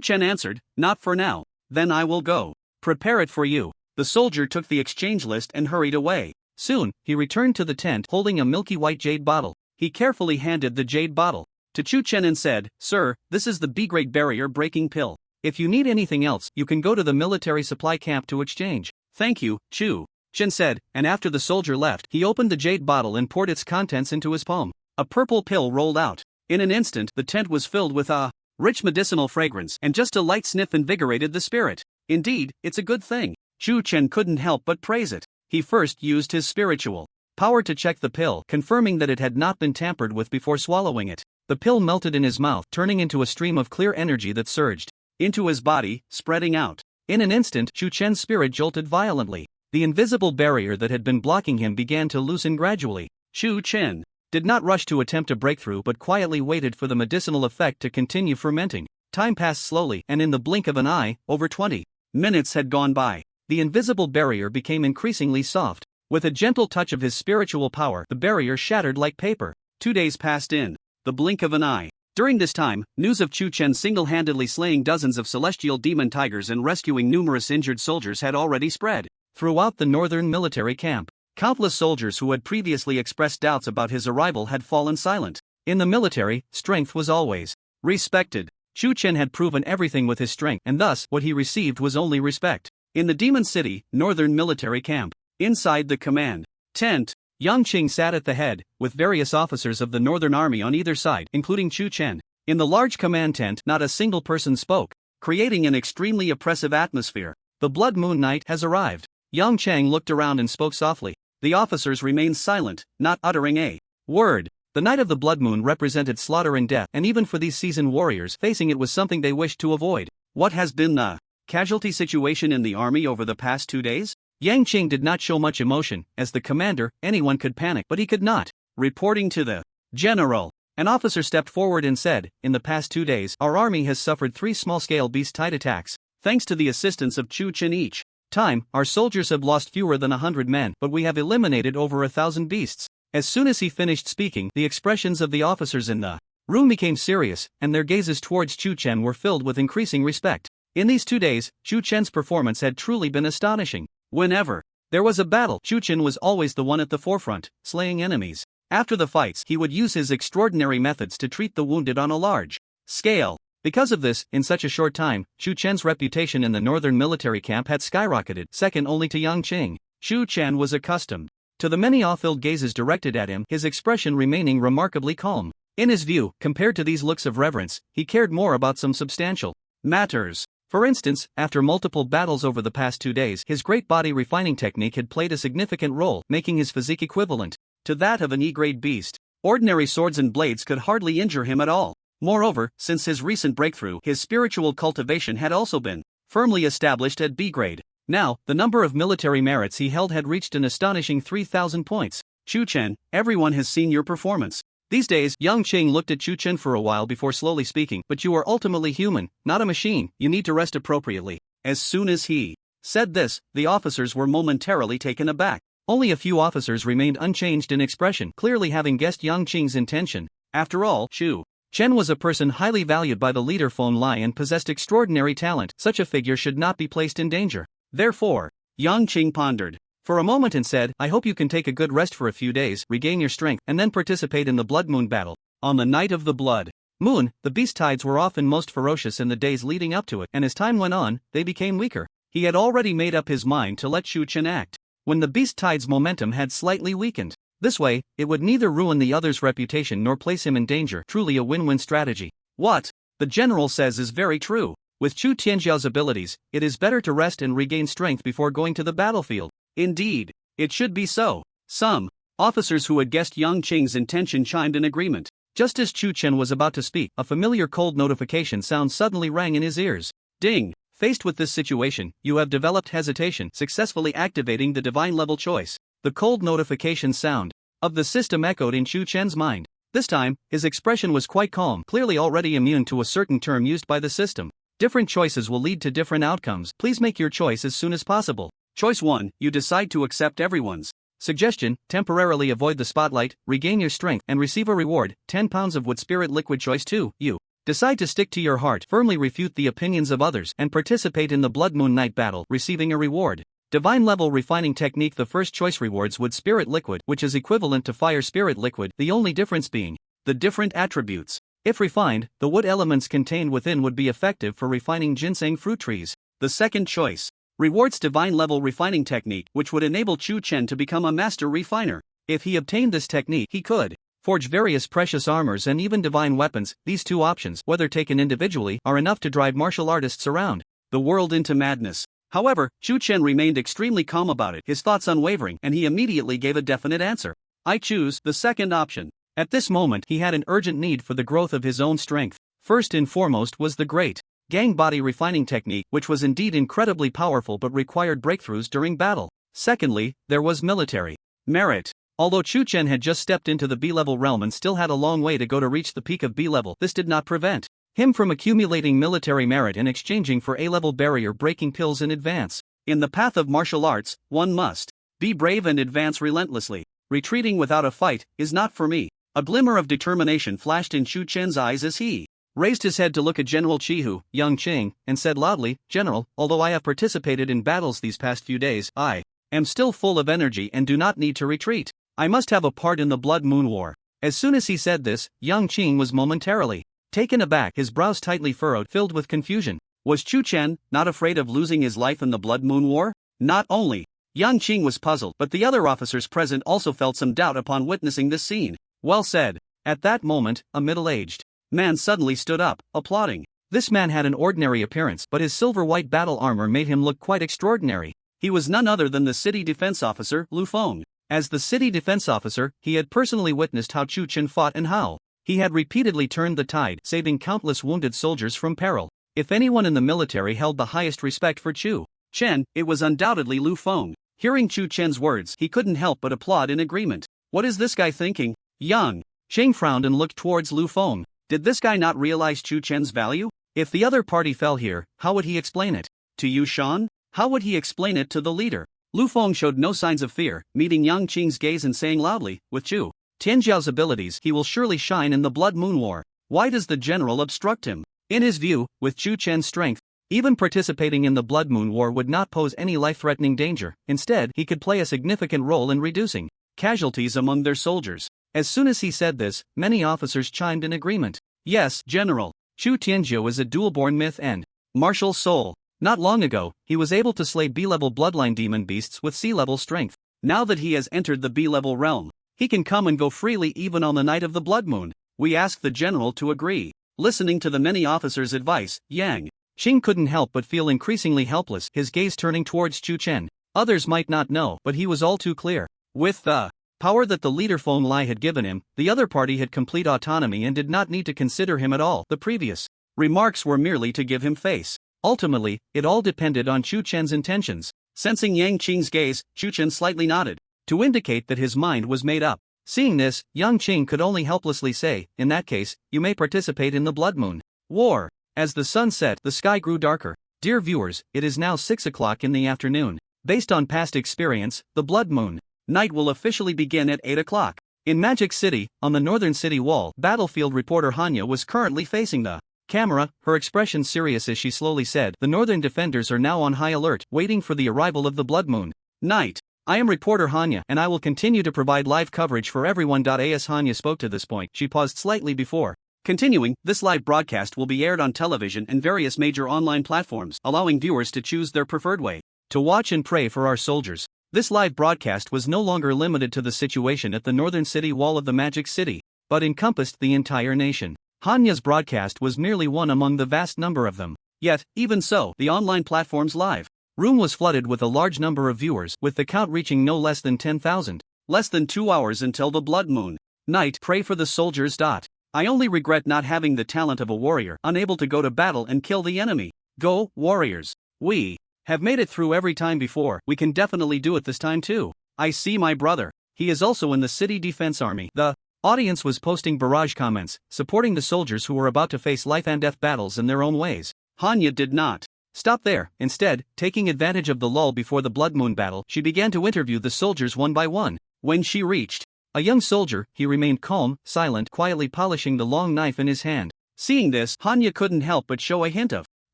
Chen answered, "Not for now." "Then I will go prepare it for you." The soldier took the exchange list and hurried away. Soon, he returned to the tent holding a milky white jade bottle. He carefully handed the jade bottle to Chu Chen and said, "Sir, this is the B-grade barrier breaking pill. If you need anything else, you can go to the military supply camp to exchange." "Thank you," Chu Chen said, and after the soldier left, he opened the jade bottle and poured its contents into his palm. A purple pill rolled out. In an instant, the tent was filled with a rich medicinal fragrance, and just a light sniff invigorated the spirit. "Indeed, it's a good thing." Chu Chen couldn't help but praise it. He first used his spiritual power to check the pill, confirming that it had not been tampered with before swallowing it. The pill melted in his mouth, turning into a stream of clear energy that surged into his body, spreading out. In an instant, Chu Chen's spirit jolted violently. The invisible barrier that had been blocking him began to loosen gradually. Chu Chen did not rush to attempt a breakthrough but quietly waited for the medicinal effect to continue fermenting. Time passed slowly, and in the blink of an eye, over 20 minutes had gone by. The invisible barrier became increasingly soft. With a gentle touch of his spiritual power, the barrier shattered like paper. 2 days passed in the blink of an eye. During this time, news of Chu Chen single-handedly slaying dozens of celestial demon tigers and rescuing numerous injured soldiers had already spread throughout the northern military camp. Countless soldiers who had previously expressed doubts about his arrival had fallen silent. In the military, strength was always respected. Chu Chen had proven everything with his strength, and thus, what he received was only respect. In the Demon City, northern military camp, inside the command tent, Yang Qing sat at the head, with various officers of the Northern Army on either side, including Chu Chen. In the large command tent, not a single person spoke, creating an extremely oppressive atmosphere. "The Blood Moon Night has arrived." Yang Chang looked around and spoke softly. The officers remained silent, not uttering a word. The night of the blood moon represented slaughter and death, and even for these seasoned warriors, facing it was something they wished to avoid. "What has been the casualty situation in the army over the past 2 days?" Yang Qing did not show much emotion. As the commander, anyone could panic, but he could not. Reporting to the general, an officer stepped forward and said, "In the past 2 days, our army has suffered 3 small-scale beast-tide attacks. Thanks to the assistance of Chu Chen each time, our soldiers have lost fewer than 100 men, but we have eliminated over 1,000 beasts." As soon as he finished speaking, the expressions of the officers in the room became serious, and their gazes towards Chu Chen were filled with increasing respect. In these 2 days, Chu Chen's performance had truly been astonishing. Whenever there was a battle, Chu Chen was always the one at the forefront, slaying enemies. After the fights, he would use his extraordinary methods to treat the wounded on a large scale. Because of this, in such a short time, Chu Chen's reputation in the northern military camp had skyrocketed, second only to Yang Qing. Chu Chen was accustomed to the many awe-filled gazes directed at him, his expression remaining remarkably calm. In his view, compared to these looks of reverence, he cared more about some substantial matters. For instance, after multiple battles over the past 2 days, his great body refining technique had played a significant role, making his physique equivalent to that of an E-grade beast. Ordinary swords and blades could hardly injure him at all. Moreover, since his recent breakthrough, his spiritual cultivation had also been firmly established at B-grade. Now, the number of military merits he held had reached an astonishing 3,000 points. Chu Chen, everyone has seen your performance. These days, Yang Qing looked at Chu Chen for a while before slowly speaking, but you are ultimately human, not a machine, you need to rest appropriately. As soon as he said this, the officers were momentarily taken aback. Only a few officers remained unchanged in expression, clearly having guessed Yang Qing's intention. After all, Chu Chen was a person highly valued by the leader Feng Lai and possessed extraordinary talent. Such a figure should not be placed in danger. Therefore, Yang Qing pondered for a moment and said, I hope you can take a good rest for a few days, regain your strength, and then participate in the Blood Moon battle. On the night of the Blood Moon, the beast tides were often most ferocious in the days leading up to it, and as time went on, they became weaker. He had already made up his mind to let Chu Chen act when the beast tide's momentum had slightly weakened. This way, it would neither ruin the other's reputation nor place him in danger. Truly a win-win strategy. What the general says is very true. With Chu Tianjiao's abilities, it is better to rest and regain strength before going to the battlefield. Indeed, it should be so. Some officers who had guessed Yang Qing's intention chimed in agreement. Just as Chu Chen was about to speak, a familiar cold notification sound suddenly rang in his ears. Ding! Faced with this situation, you have developed hesitation, successfully activating the divine level choice. The cold notification sound of the system echoed in Chu Chen's mind. This time, his expression was quite calm, clearly already immune to a certain term used by the system. Different choices will lead to different outcomes. Please make your choice as soon as possible. Choice 1, you decide to accept everyone's suggestion, temporarily avoid the spotlight, regain your strength, and receive a reward, 10 pounds of wood spirit liquid. Choice 2, you decide to stick to your heart, firmly refute the opinions of others, and participate in the Blood Moon Night battle, receiving a reward. Divine level refining technique. The first choice rewards wood spirit liquid, which is equivalent to fire spirit liquid, the only difference being the different attributes. If refined, the wood elements contained within would be effective for refining ginseng fruit trees. The second choice rewards divine level refining technique, which would enable Chu Chen to become a master refiner. If he obtained this technique, he could forge various precious armors and even divine weapons. These two options, whether taken individually, are enough to drive martial artists around the world into madness. However, Chu Chen remained extremely calm about it, his thoughts unwavering, and he immediately gave a definite answer. I choose the second option. At this moment, he had an urgent need for the growth of his own strength. First and foremost was the great gang body refining technique, which was indeed incredibly powerful but required breakthroughs during battle. Secondly, there was military merit. Although Chu Chen had just stepped into the B-level realm and still had a long way to go to reach the peak of B-level, this did not prevent him from accumulating military merit and exchanging for A-level barrier-breaking pills in advance. In the path of martial arts, one must be brave and advance relentlessly. Retreating without a fight is not for me. A glimmer of determination flashed in Chu Chen's eyes as he raised his head to look at General Chihu, Yang Qing, and said loudly, General, although I have participated in battles these past few days, I am still full of energy and do not need to retreat. I must have a part in the Blood Moon War. As soon as he said this, Yang Qing was momentarily taken aback, his brows tightly furrowed, filled with confusion. Was Chu Chen not afraid of losing his life in the Blood Moon War? Not only Yang Qing was puzzled, but the other officers present also felt some doubt upon witnessing this scene. Well said. At that moment, a middle-aged man suddenly stood up, applauding. This man had an ordinary appearance, but his silver-white battle armor made him look quite extraordinary. He was none other than the city defense officer, Lu Feng. As the city defense officer, he had personally witnessed how Chu Chen fought and how he had repeatedly turned the tide, saving countless wounded soldiers from peril. If anyone in the military held the highest respect for Chu Chen, it was undoubtedly Lu Feng. Hearing Chu Chen's words, he couldn't help but applaud in agreement. What is this guy thinking? Yang Qing frowned and looked towards Lu Feng. Did this guy not realize Chu Chen's value? If the other party fell here, how would he explain it? To you, Shan? How would he explain it to the leader? Lu Feng showed no signs of fear, meeting Yang Qing's gaze and saying loudly, with Chu Tianjiao's abilities, he will surely shine in the Blood Moon War. Why does the general obstruct him? In his view, with Chu Chen's strength, even participating in the Blood Moon War would not pose any life-threatening danger. Instead, he could play a significant role in reducing casualties among their soldiers. As soon as he said this, many officers chimed in agreement. Yes, General. Chu Tianjia is a dual-born myth and martial soul. Not long ago, he was able to slay B-level bloodline demon beasts with C-level strength. Now that he has entered the B-level realm, he can come and go freely even on the night of the blood moon. We ask the general to agree. Listening to the many officers' advice, Yang Qing couldn't help but feel increasingly helpless, his gaze turning towards Chu Chen. Others might not know, but he was all too clear. With the power that the leader Feng Lai had given him, the other party had complete autonomy and did not need to consider him at all. The previous remarks were merely to give him face. Ultimately, it all depended on Chu Chen's intentions. Sensing Yang Qing's gaze, Chu Chen slightly nodded, to indicate that his mind was made up. Seeing this, Yang Qing could only helplessly say, in that case, you may participate in the blood moon war. As the sun set, the sky grew darker. Dear viewers, it is now 6 o'clock in the afternoon. Based on past experience, the blood moon night will officially begin at 8 o'clock. In Magic City, on the northern city wall, battlefield reporter Hanya was currently facing the camera, her expression serious as she slowly said, the northern defenders are now on high alert, waiting for the arrival of the blood moon night. I am reporter Hanya and I will continue to provide live coverage for everyone. As Hanya spoke to this point, she paused slightly before continuing. This live broadcast will be aired on television and various major online platforms, allowing viewers to choose their preferred way to watch and pray for our soldiers. This live broadcast was no longer limited to the situation at the northern city wall of the Magic City, but encompassed the entire nation. Hanya's broadcast was merely one among the vast number of them. Yet, even so, the online platform's live room was flooded with a large number of viewers, with the count reaching no less than 10,000. Less than 2 hours until the blood moon night. Pray for the soldiers. I only regret not having the talent of a warrior, unable to go to battle and kill the enemy. Go, warriors. We have made it through every time before, we can definitely do it this time too. I see my brother. He is also in the city defense army. The audience was posting barrage comments, supporting the soldiers who were about to face life and death battles in their own ways. Hanya did not stop there. Instead, taking advantage of the lull before the blood moon battle, she began to interview the soldiers one by one. When she reached a young soldier, he remained calm, silent, quietly polishing the long knife in his hand. Seeing this, Hanya couldn't help but show a hint of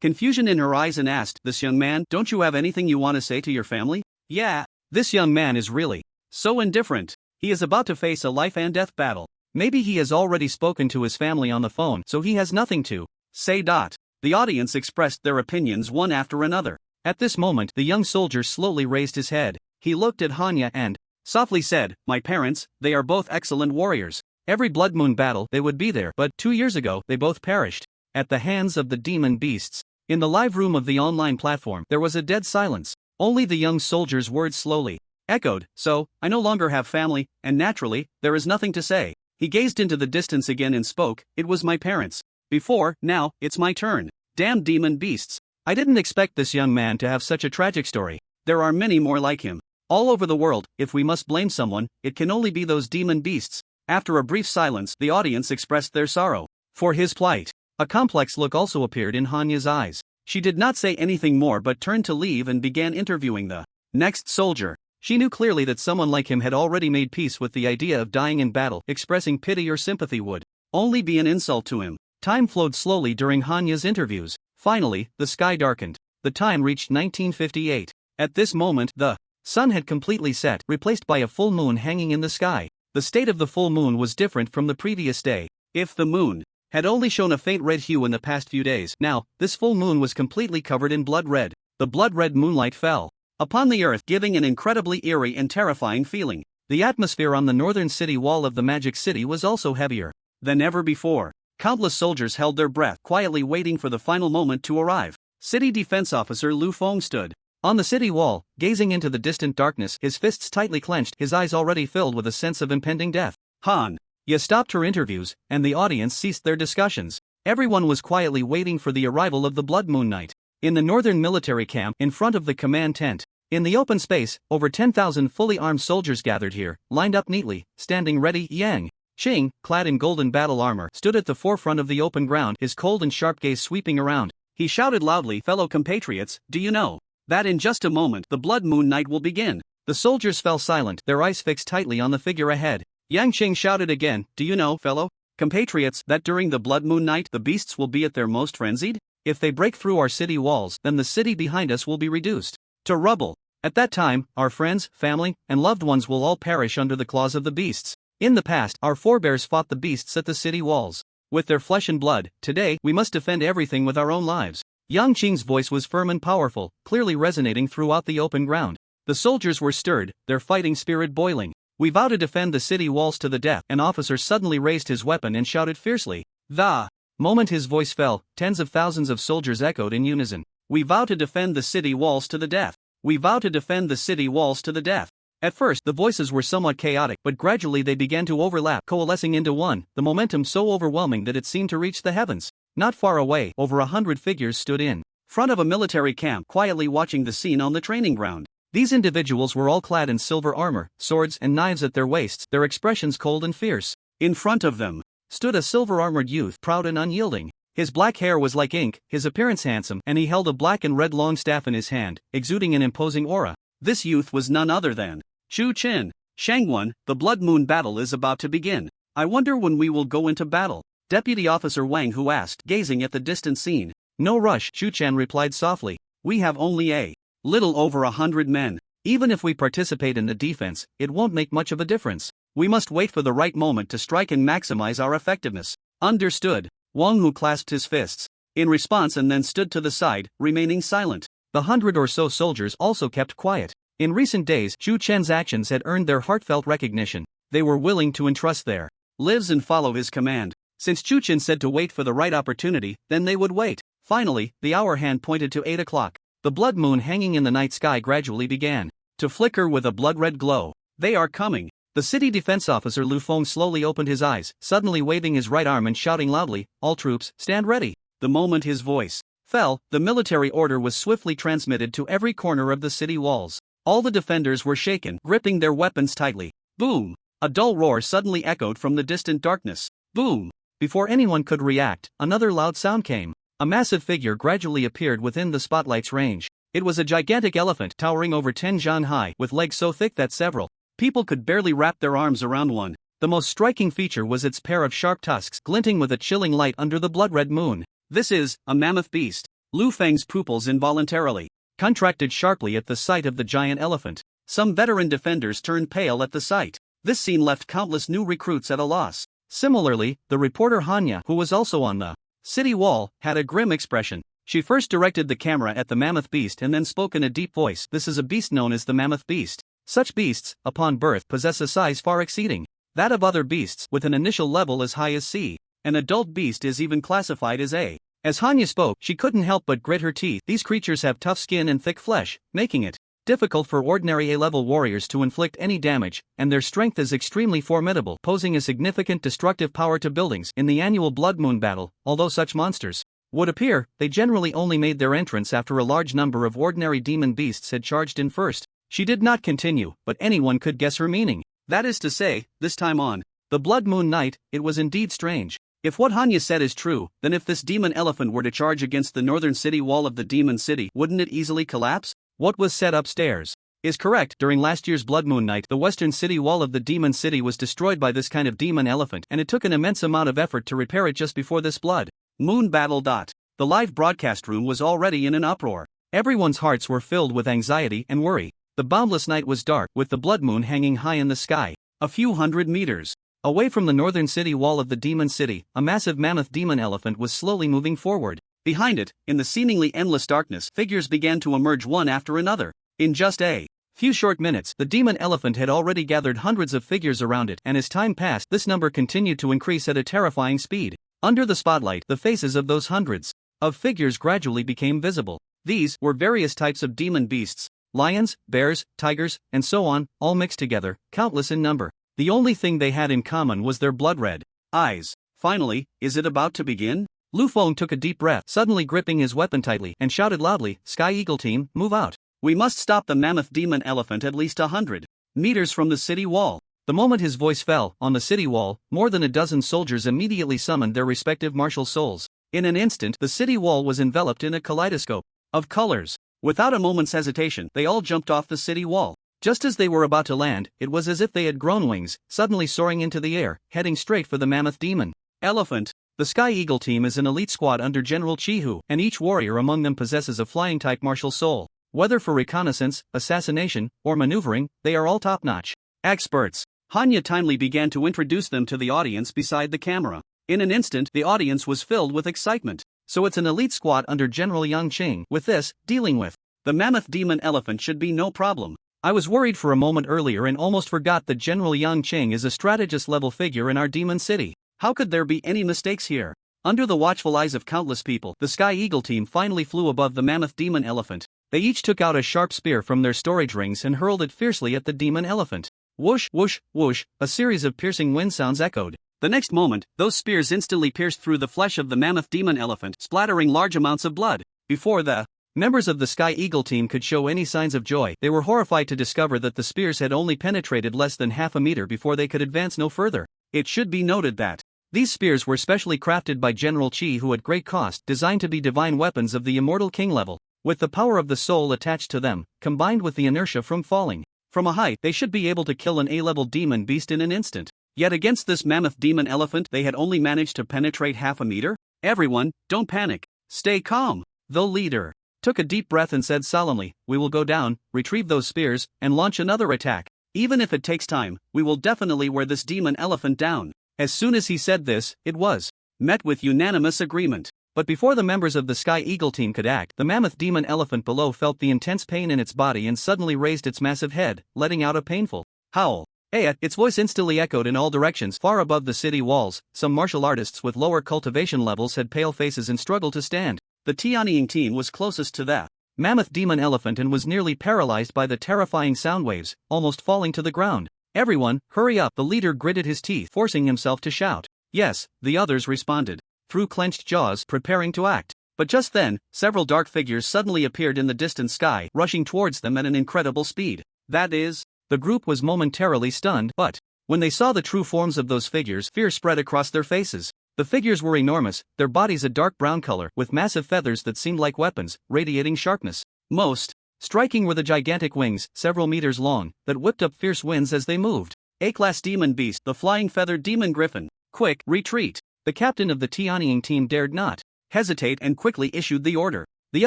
confusion in her eyes and asked, this young man, don't you have anything you want to say to your family? Yeah. This young man is really so indifferent. He is about to face a life and death battle. Maybe he has already spoken to his family on the phone, so he has nothing to say. The audience expressed their opinions one after another. At this moment, the young soldier slowly raised his head. He looked at Hanya and softly said, my parents, they are both excellent warriors. Every blood moon battle, they would be there, but 2 years ago, they both perished at the hands of the demon beasts. In the live room of the online platform, there was a dead silence. Only the young soldier's words slowly echoed, so, I no longer have family, and naturally, there is nothing to say. He gazed into the distance again and spoke, it was my parents. Before, now, it's my turn. Damn demon beasts. I didn't expect this young man to have such a tragic story. There are many more like him. All over the world, if we must blame someone, it can only be those demon beasts. After a brief silence, the audience expressed their sorrow for his plight. A complex look also appeared in Hanya's eyes. She did not say anything more but turned to leave and began interviewing the next soldier. She knew clearly that someone like him had already made peace with the idea of dying in battle. Expressing pity or sympathy would only be an insult to him. Time flowed slowly during Hanya's interviews. Finally, the sky darkened. The time reached 1958. At this moment, the sun had completely set, replaced by a full moon hanging in the sky. The state of the full moon was different from the previous day. If the moon had only shown a faint red hue in the past few days, now, this full moon was completely covered in blood red. The blood red moonlight fell upon the earth, giving an incredibly eerie and terrifying feeling. The atmosphere on the northern city wall of the Magic City was also heavier than ever before. Countless soldiers held their breath, quietly waiting for the final moment to arrive. City Defense Officer Lu Feng stood on the city wall, gazing into the distant darkness, his fists tightly clenched, his eyes already filled with a sense of impending death. Hanya stopped her interviews, and the audience ceased their discussions. Everyone was quietly waiting for the arrival of the Blood Moon Night. In the northern military camp, in front of the command tent, in the open space, over 10,000 fully armed soldiers gathered here, lined up neatly, standing ready. Yang Qing, clad in golden battle armor, stood at the forefront of the open ground, his cold and sharp gaze sweeping around. He shouted loudly, fellow compatriots, do you know that in just a moment the Blood Moon Night will begin? The soldiers fell silent, their eyes fixed tightly on the figure ahead. Yang Qing shouted again, do you know, fellow compatriots, that during the Blood Moon Night the beasts will be at their most frenzied? If they break through our city walls, then the city behind us will be reduced to rubble. At that time, our friends, family, and loved ones will all perish under the claws of the beasts. In the past, our forebears fought the beasts at the city walls with their flesh and blood. Today, we must defend everything with our own lives. Yang Qing's voice was firm and powerful, clearly resonating throughout the open ground. The soldiers were stirred, their fighting spirit boiling. "We vow to defend the city walls to the death." An officer suddenly raised his weapon and shouted fiercely. The moment his voice fell, tens of thousands of soldiers echoed in unison. "We vow to defend the city walls to the death. We vow to defend the city walls to the death." At first, the voices were somewhat chaotic, but gradually they began to overlap, coalescing into one, the momentum so overwhelming that it seemed to reach the heavens. Not far away, over 100 figures stood in front of a military camp, quietly watching the scene on the training ground. These individuals were all clad in silver armor, swords and knives at their waists, their expressions cold and fierce. In front of them stood a silver-armored youth, proud and unyielding. His black hair was like ink, his appearance handsome, and he held a black and red long staff in his hand, exuding an imposing aura. This youth was none other than Chu Chin. "Shangwon, the Blood Moon battle is about to begin. I wonder when we will go into battle?" Deputy Officer Wang Hu asked, gazing at the distant scene. "No rush," Chu Chan replied softly. "We have only a little over 100 men. Even if we participate in the defense, it won't make much of a difference. We must wait for the right moment to strike and maximize our effectiveness." "Understood." Wang Hu clasped his fists in response and then stood to the side, remaining silent. The 100 or so soldiers also kept quiet. In recent days, Chu Chen's actions had earned their heartfelt recognition. They were willing to entrust their lives and follow his command. Since Chu Chen said to wait for the right opportunity, then they would wait. Finally, the hour hand pointed to 8 o'clock. The blood moon hanging in the night sky gradually began to flicker with a blood-red glow. "They are coming." The city defense officer Lu Feng slowly opened his eyes, suddenly waving his right arm and shouting loudly, "All troops, stand ready." The moment his voice fell, the military order was swiftly transmitted to every corner of the city walls. All the defenders were shaken, gripping their weapons tightly. Boom! A dull roar suddenly echoed from the distant darkness. Boom! Before anyone could react, another loud sound came. A massive figure gradually appeared within the spotlight's range. It was a gigantic elephant towering over 10 zhan high, with legs so thick that several people could barely wrap their arms around one. The most striking feature was its pair of sharp tusks glinting with a chilling light under the blood-red moon. "This is a mammoth beast." Lu Feng's pupils involuntarily contracted sharply at the sight of the giant elephant. Some veteran defenders turned pale at the sight. This scene left countless new recruits at a loss. Similarly, the reporter Hanya, who was also on the city wall, had a grim expression. She first directed the camera at the mammoth beast and then spoke in a deep voice. "This is a beast known as the mammoth beast. Such beasts, upon birth, possess a size far exceeding that of other beasts, with an initial level as high as C. An adult beast is even classified as A." As Hanya spoke, she couldn't help but grit her teeth. These creatures have tough skin and thick flesh, making it difficult for ordinary A-level warriors to inflict any damage, and their strength is extremely formidable, posing a significant destructive power to buildings. In the annual Blood Moon battle, although such monsters would appear, they generally only made their entrance after a large number of ordinary demon beasts had charged in first. She did not continue, but anyone could guess her meaning. That is to say, this time on the Blood Moon night, it was indeed strange. If what Hanya said is true, then if this demon elephant were to charge against the northern city wall of the demon city, wouldn't it easily collapse? What was said upstairs is correct. During last year's Blood Moon night, the western city wall of the demon city was destroyed by this kind of demon elephant, and it took an immense amount of effort to repair it just before this Blood Moon battle. The live broadcast room was already in an uproar. Everyone's hearts were filled with anxiety and worry. The boundless night was dark, with the blood moon hanging high in the sky. A few hundred meters away from the northern city wall of the demon city, a massive mammoth demon elephant was slowly moving forward. Behind it, in the seemingly endless darkness, figures began to emerge one after another. In just a few short minutes, the demon elephant had already gathered hundreds of figures around it, and as time passed, this number continued to increase at a terrifying speed. Under the spotlight, the faces of those hundreds of figures gradually became visible. These were various types of demon beasts: lions, bears, tigers, and so on, all mixed together, countless in number. The only thing they had in common was their blood-red eyes. Finally, is it about to begin? Lu Feng took a deep breath, suddenly gripping his weapon tightly, and shouted loudly, "Sky Eagle team, move out. We must stop the mammoth demon elephant at least 100 meters from the city wall." The moment his voice fell, on the city wall, more than a dozen soldiers immediately summoned their respective martial souls. In an instant, the city wall was enveloped in a kaleidoscope of colors. Without a moment's hesitation, they all jumped off the city wall. Just as they were about to land, it was as if they had grown wings, suddenly soaring into the air, heading straight for the mammoth demon elephant. The Sky Eagle team is an elite squad under General Chihu, and each warrior among them possesses a flying-type martial soul. Whether for reconnaissance, assassination, or maneuvering, they are all top-notch experts. Hanya timely began to introduce them to the audience beside the camera. In an instant, the audience was filled with excitement. So it's an elite squad under General Yang Qing. With this, dealing with the mammoth demon elephant should be no problem. I was worried for a moment earlier and almost forgot that General Yang Qing is a strategist-level figure in our demon city. How could there be any mistakes here? Under the watchful eyes of countless people, the Sky Eagle team finally flew above the mammoth demon elephant. They each took out a sharp spear from their storage rings and hurled it fiercely at the demon elephant. Whoosh, whoosh, whoosh, a series of piercing wind sounds echoed. The next moment, those spears instantly pierced through the flesh of the mammoth demon elephant, splattering large amounts of blood. Before the members of the Sky Eagle team could show any signs of joy, they were horrified to discover that the spears had only penetrated less than half a meter before they could advance no further. It should be noted that these spears were specially crafted by General Qi, who at great cost designed to be divine weapons of the immortal king level, with the power of the soul attached to them, combined with the inertia from falling from a height. They should be able to kill an A-level demon beast in an instant. Yet against this mammoth demon elephant they had only managed to penetrate half a meter? Everyone, don't panic. Stay calm. The leader took a deep breath and said solemnly, "We will go down, retrieve those spears, and launch another attack. Even if it takes time, we will definitely wear this demon elephant down." As soon as he said this, it was met with unanimous agreement. But before the members of the Sky Eagle team could act, the mammoth demon elephant below felt the intense pain in its body and suddenly raised its massive head, letting out a painful howl. Its voice instantly echoed in all directions far above the city walls. Some martial artists with lower cultivation levels had pale faces and struggled to stand. The Tion team was closest to the mammoth demon elephant and was nearly paralyzed by the terrifying sound waves, almost falling to the ground. "Everyone, hurry up," the leader gritted his teeth, forcing himself to shout. "Yes," the others responded, through clenched jaws, preparing to act. But just then, several dark figures suddenly appeared in the distant sky, rushing towards them at an incredible speed. That is, the group was momentarily stunned, but when they saw the true forms of those figures, fear spread across their faces. The figures were enormous, their bodies a dark brown color, with massive feathers that seemed like weapons, radiating sharpness. Most striking were the gigantic wings, several meters long, that whipped up fierce winds as they moved. A-class demon beast, the flying feathered demon griffin. Quick, retreat. The captain of the Tianying team dared not hesitate and quickly issued the order. The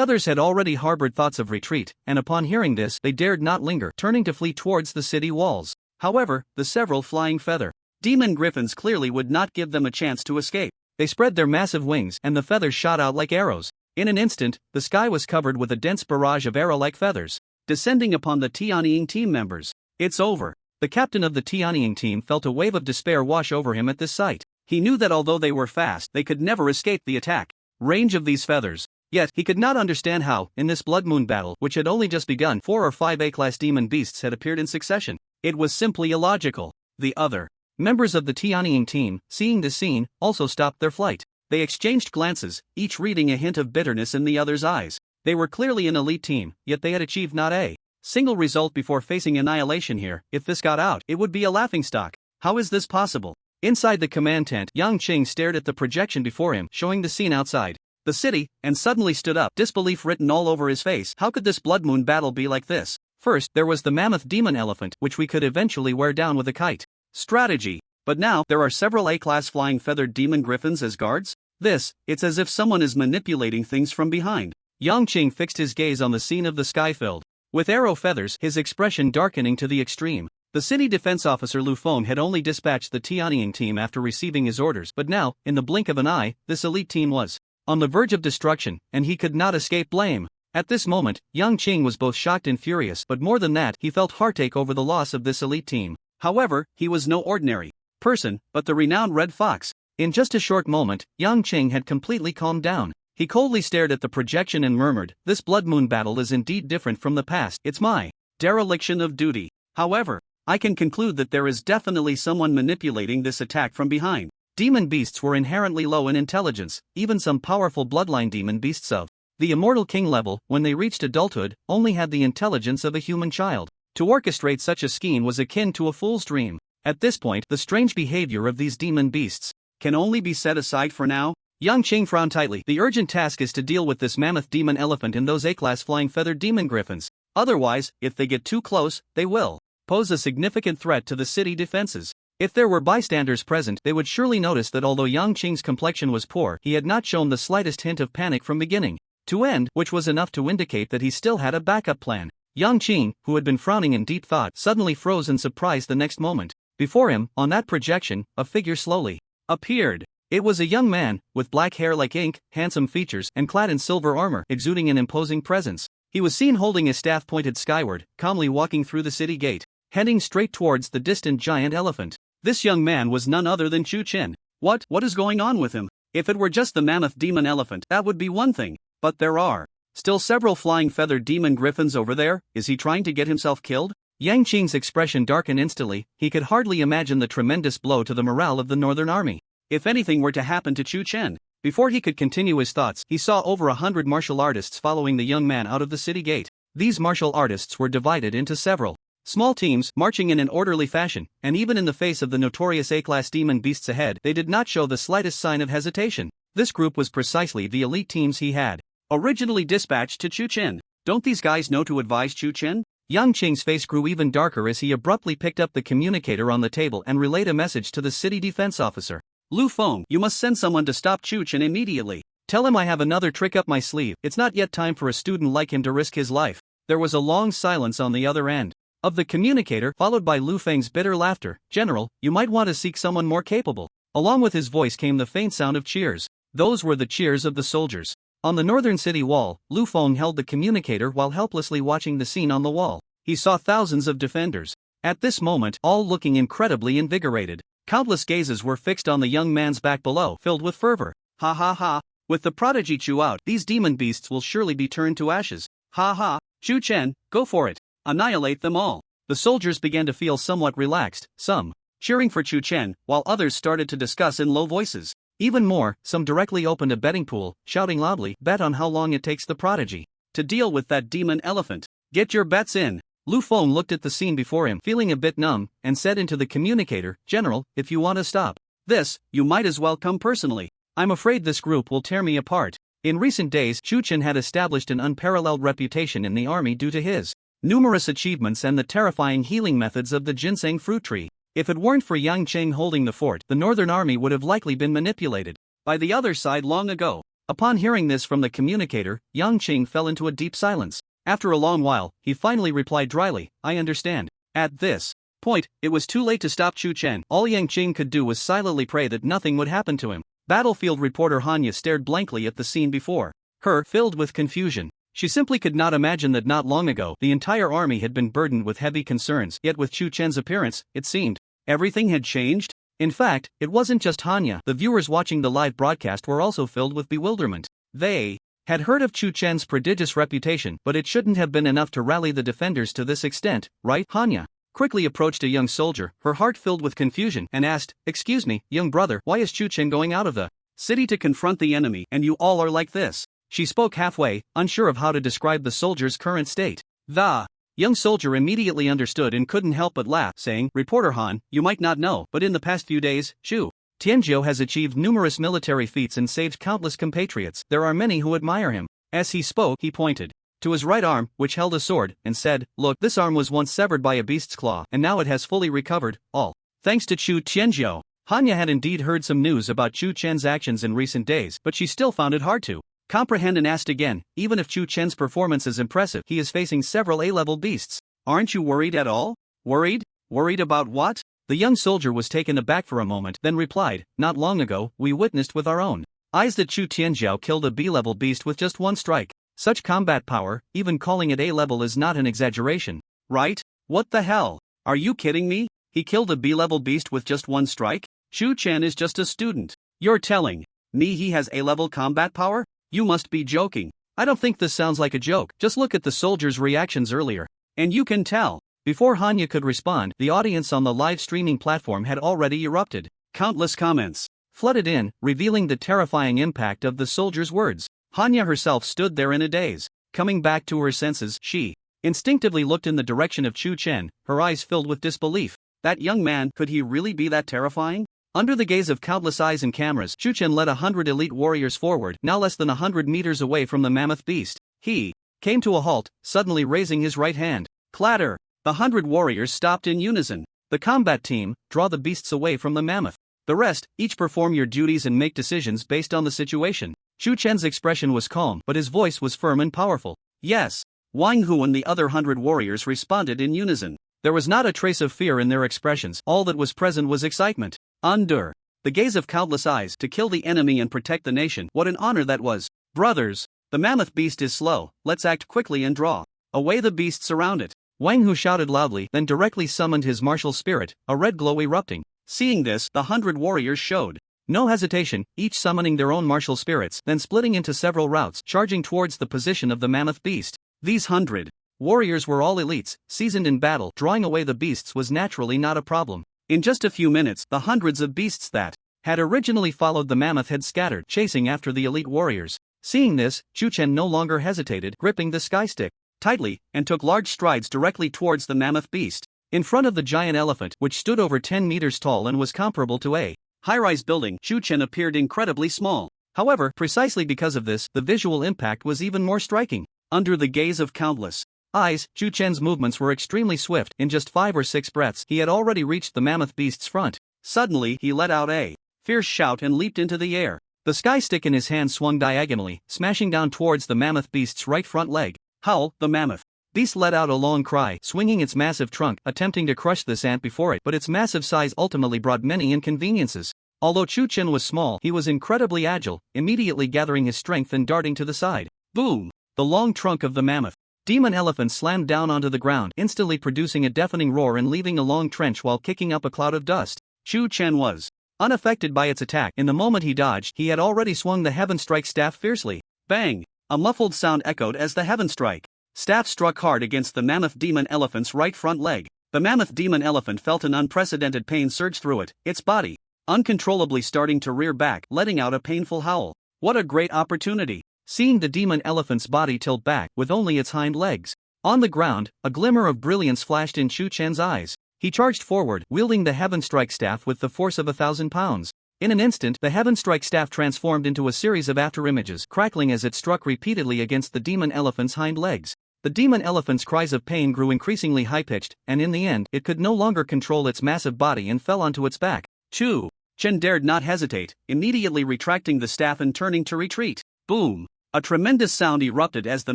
others had already harbored thoughts of retreat, and upon hearing this, they dared not linger, turning to flee towards the city walls. However, the several flying feather demon griffins clearly would not give them a chance to escape. They spread their massive wings, and the feathers shot out like arrows. In an instant, the sky was covered with a dense barrage of arrow-like feathers, descending upon the Tianying team members. "It's over." The captain of the Tianying team felt a wave of despair wash over him at this sight. He knew that although they were fast, they could never escape the attack range of these feathers. Yet, he could not understand how, in this blood moon battle, which had only just begun, 4 or 5 A-class demon beasts had appeared in succession. It was simply illogical. The other members of the Tianying team, seeing this scene, also stopped their flight. They exchanged glances, each reading a hint of bitterness in the other's eyes. They were clearly an elite team, yet they had achieved not a single result before facing annihilation here. If this got out, it would be a laughingstock. How is this possible? Inside the command tent, Yang Qing stared at the projection before him, showing the scene outside the city, and suddenly stood up, disbelief written all over his face. How could this blood moon battle be like this? First, there was the mammoth demon elephant, which we could eventually wear down with a kite. Strategy. But now, there are several A-class flying feathered demon griffins as guards? It's as if someone is manipulating things from behind. Yang Qing fixed his gaze on the scene of the sky filled with arrow feathers, his expression darkening to the extreme. The city defense officer Lu Feng had only dispatched the Tianying team after receiving his orders, but now, in the blink of an eye, this elite team was on the verge of destruction, and he could not escape blame. At this moment, Yang Qing was both shocked and furious, but more than that, he felt heartache over the loss of this elite team. However, he was no ordinary person, but the renowned Red Fox. In just a short moment, Yang Qing had completely calmed down. He coldly stared at the projection and murmured, "This blood moon battle is indeed different from the past. It's my dereliction of duty. However, I can conclude that there is definitely someone manipulating this attack from behind." Demon beasts were inherently low in intelligence. Even some powerful bloodline demon beasts of the immortal king level, when they reached adulthood, only had the intelligence of a human child. To orchestrate such a scheme was akin to a fool's dream. At this point, the strange behavior of these demon beasts can only be set aside for now. Yang Qing frowned tightly. The urgent task is to deal with this mammoth demon elephant and those A-class flying feathered demon griffins. Otherwise, if they get too close, they will pose a significant threat to the city defenses. If there were bystanders present, they would surely notice that although Yang Qing's complexion was poor, he had not shown the slightest hint of panic from beginning to end, which was enough to indicate that he still had a backup plan. Yang Qing, who had been frowning in deep thought, suddenly froze in surprise the next moment. Before him, on that projection, a figure slowly appeared. It was a young man, with black hair like ink, handsome features, and clad in silver armor, exuding an imposing presence. He was seen holding his staff pointed skyward, calmly walking through the city gate, heading straight towards the distant giant elephant. This young man was none other than Tion Tion. What is going on with him? If it were just the mammoth demon elephant, that would be one thing, but there are still several flying feathered demon griffins over there. Is he trying to get himself killed? Yang Qing's expression darkened instantly. He could hardly imagine the tremendous blow to the morale of the Northern Army. If anything were to happen to Tion Chen. Before he could continue his thoughts, he saw over 100 martial artists following the young man out of the city gate. These martial artists were divided into several small teams, marching in an orderly fashion, and even in the face of the notorious A-class demon beasts ahead, they did not show the slightest sign of hesitation. This group was precisely the elite teams he had originally dispatched to Chen Chen. Don't these guys know to advise Chen Chen? Yang Qing's face grew even darker as he abruptly picked up the communicator on the table and relayed a message to the city defense officer. Lu Feng, you must send someone to stop Chen Chen immediately. Tell him I have another trick up my sleeve. It's not yet time for a student like him to risk his life. There was a long silence on the other end of the communicator, followed by Lu Feng's bitter laughter. General, you might want to seek someone more capable. Along with his voice came the faint sound of cheers. Those were the cheers of the soldiers. On the northern city wall, Lu Feng held the communicator while helplessly watching the scene on the wall. He saw thousands of defenders. At this moment, all looking incredibly invigorated. Countless gazes were fixed on the young man's back below, filled with fervor. Ha ha ha. With the prodigy Chu out, these demon beasts will surely be turned to ashes. Ha ha. Chen Chen, go for it. Annihilate them all. The soldiers began to feel somewhat relaxed, some cheering for Chen Chen, while others started to discuss in low voices. Even more, some directly opened a betting pool, shouting loudly, bet on how long it takes the prodigy to deal with that demon elephant. Get your bets in. Lu Feng looked at the scene before him, feeling a bit numb, and said into the communicator, General, if you want to stop this, you might as well come personally. I'm afraid this group will tear me apart. In recent days, Chen Chen had established an unparalleled reputation in the army due to his numerous achievements and the terrifying healing methods of the ginseng fruit tree. If it weren't for Yang Qing holding the fort, the Northern Army would have likely been manipulated by the other side long ago. Upon hearing this from the communicator, Yang Qing fell into a deep silence. After a long while, he finally replied dryly, I understand. At this point, it was too late to stop Chen Chen. All Yang Qing could do was silently pray that nothing would happen to him. Battlefield reporter Hanya stared blankly at the scene before her, filled with confusion. She simply could not imagine that not long ago, the entire army had been burdened with heavy concerns, yet with Chen Chen's appearance, it seemed everything had changed. In fact, it wasn't just Hanya. The viewers watching the live broadcast were also filled with bewilderment. They had heard of Chen Chen's prodigious reputation, but it shouldn't have been enough to rally the defenders to this extent, right? Hanya quickly approached a young soldier, her heart filled with confusion, and asked, Excuse me, young brother, why is Chen Chen going out of the city to confront the enemy, and you all are like this? She spoke halfway, unsure of how to describe the soldier's current state. The young soldier immediately understood and couldn't help but laugh, saying, Reporter Han, you might not know, but in the past few days, Xu Tianzhou has achieved numerous military feats and saved countless compatriots. There are many who admire him. As he spoke, he pointed to his right arm, which held a sword, and said, Look, this arm was once severed by a beast's claw, and now it has fully recovered, all thanks to Xu Tianzhou. Hanya had indeed heard some news about Chen Chen's actions in recent days, but she still found it hard to comprehend and asked again, even if Chen Chen's performance is impressive, he is facing several A-level beasts. Aren't you worried at all? Worried? Worried about what? The young soldier was taken aback for a moment, then replied, Not long ago, we witnessed with our own eyes that Xu Tianzhou killed a B-level beast with just one strike. Such combat power, even calling it A-level is not an exaggeration. Right? What the hell? Are you kidding me? He killed a B-level beast with just one strike? Chen Chen is just a student. You're telling me he has A-level combat power? You must be joking. I don't think this sounds like a joke. Just look at the soldiers' reactions earlier. And you can tell. Before Hanya could respond, the audience on the live streaming platform had already erupted. Countless comments flooded in, revealing the terrifying impact of the soldiers' words. Hanya herself stood there in a daze. Coming back to her senses, she instinctively looked in the direction of Chen Chen, her eyes filled with disbelief. That young man, could he really be that terrifying? Under the gaze of countless eyes and cameras, Chen Chen led 100 elite warriors forward, now less than 100 meters away from the mammoth beast. He came to a halt, suddenly raising his right hand. Clatter! The 100 warriors stopped in unison. The combat team, draw the beasts away from the mammoth. The rest, each perform your duties and make decisions based on the situation. Chen Chen's expression was calm, but his voice was firm and powerful. Yes. Wang Hu and the other 100 warriors responded in unison. There was not a trace of fear in their expressions. All that was present was excitement. Under the gaze of countless eyes, to kill the enemy and protect the nation, what an honor that was. Brothers, The mammoth beast is slow, let's act quickly and draw. Away the beasts around it. Wang shouted loudly, then directly summoned his martial spirit, a red glow erupting. Seeing this, the 100 warriors showed no hesitation, each summoning their own martial spirits, then splitting into several routes, charging towards the position of the mammoth beast. These 100 warriors were all elites, seasoned in battle. Drawing away the beasts was naturally not a problem. In just a few minutes, the hundreds of beasts that had originally followed the mammoth had scattered, chasing after the elite warriors. Seeing this, Tion Tion no longer hesitated, gripping the sky stick tightly, and took large strides directly towards the mammoth beast. In front of the giant elephant, which stood over 10 meters tall and was comparable to a high-rise building, Tion Tion appeared incredibly small. However, precisely because of this, the visual impact was even more striking. Under the gaze of countless eyes, Tion Tion's movements were extremely swift. In just 5 or 6 breaths, he had already reached the mammoth beast's front. Suddenly, he let out a fierce shout and leaped into the air. The sky stick in his hand swung diagonally, smashing down towards the mammoth beast's right front leg. Howl, the mammoth beast let out a long cry, swinging its massive trunk, attempting to crush this ant before it, but its massive size ultimately brought many inconveniences. Although Tion Tion was small, he was incredibly agile, immediately gathering his strength and darting to the side. Boom! The long trunk of the mammoth demon elephant slammed down onto the ground, instantly producing a deafening roar and leaving a long trench while kicking up a cloud of dust. Tion Tion was unaffected by its attack. In the moment he dodged, he had already swung the Heaven Strike staff fiercely. Bang! A muffled sound echoed as the Heaven Strike staff struck hard against the mammoth demon elephant's right front leg. The mammoth demon elephant felt an unprecedented pain surge through it, its body uncontrollably starting to rear back, letting out a painful howl. What a great opportunity! Seeing the demon elephant's body tilt back, with only its hind legs on the ground, a glimmer of brilliance flashed in Tion Tion's eyes. He charged forward, wielding the Heaven Strike staff with the force of 1,000 pounds. In an instant, the Heaven Strike staff transformed into a series of afterimages, crackling as it struck repeatedly against the demon elephant's hind legs. The demon elephant's cries of pain grew increasingly high-pitched, and in the end, it could no longer control its massive body and fell onto its back. Tion Tion dared not hesitate, immediately retracting the staff and turning to retreat. Boom! A tremendous sound erupted as the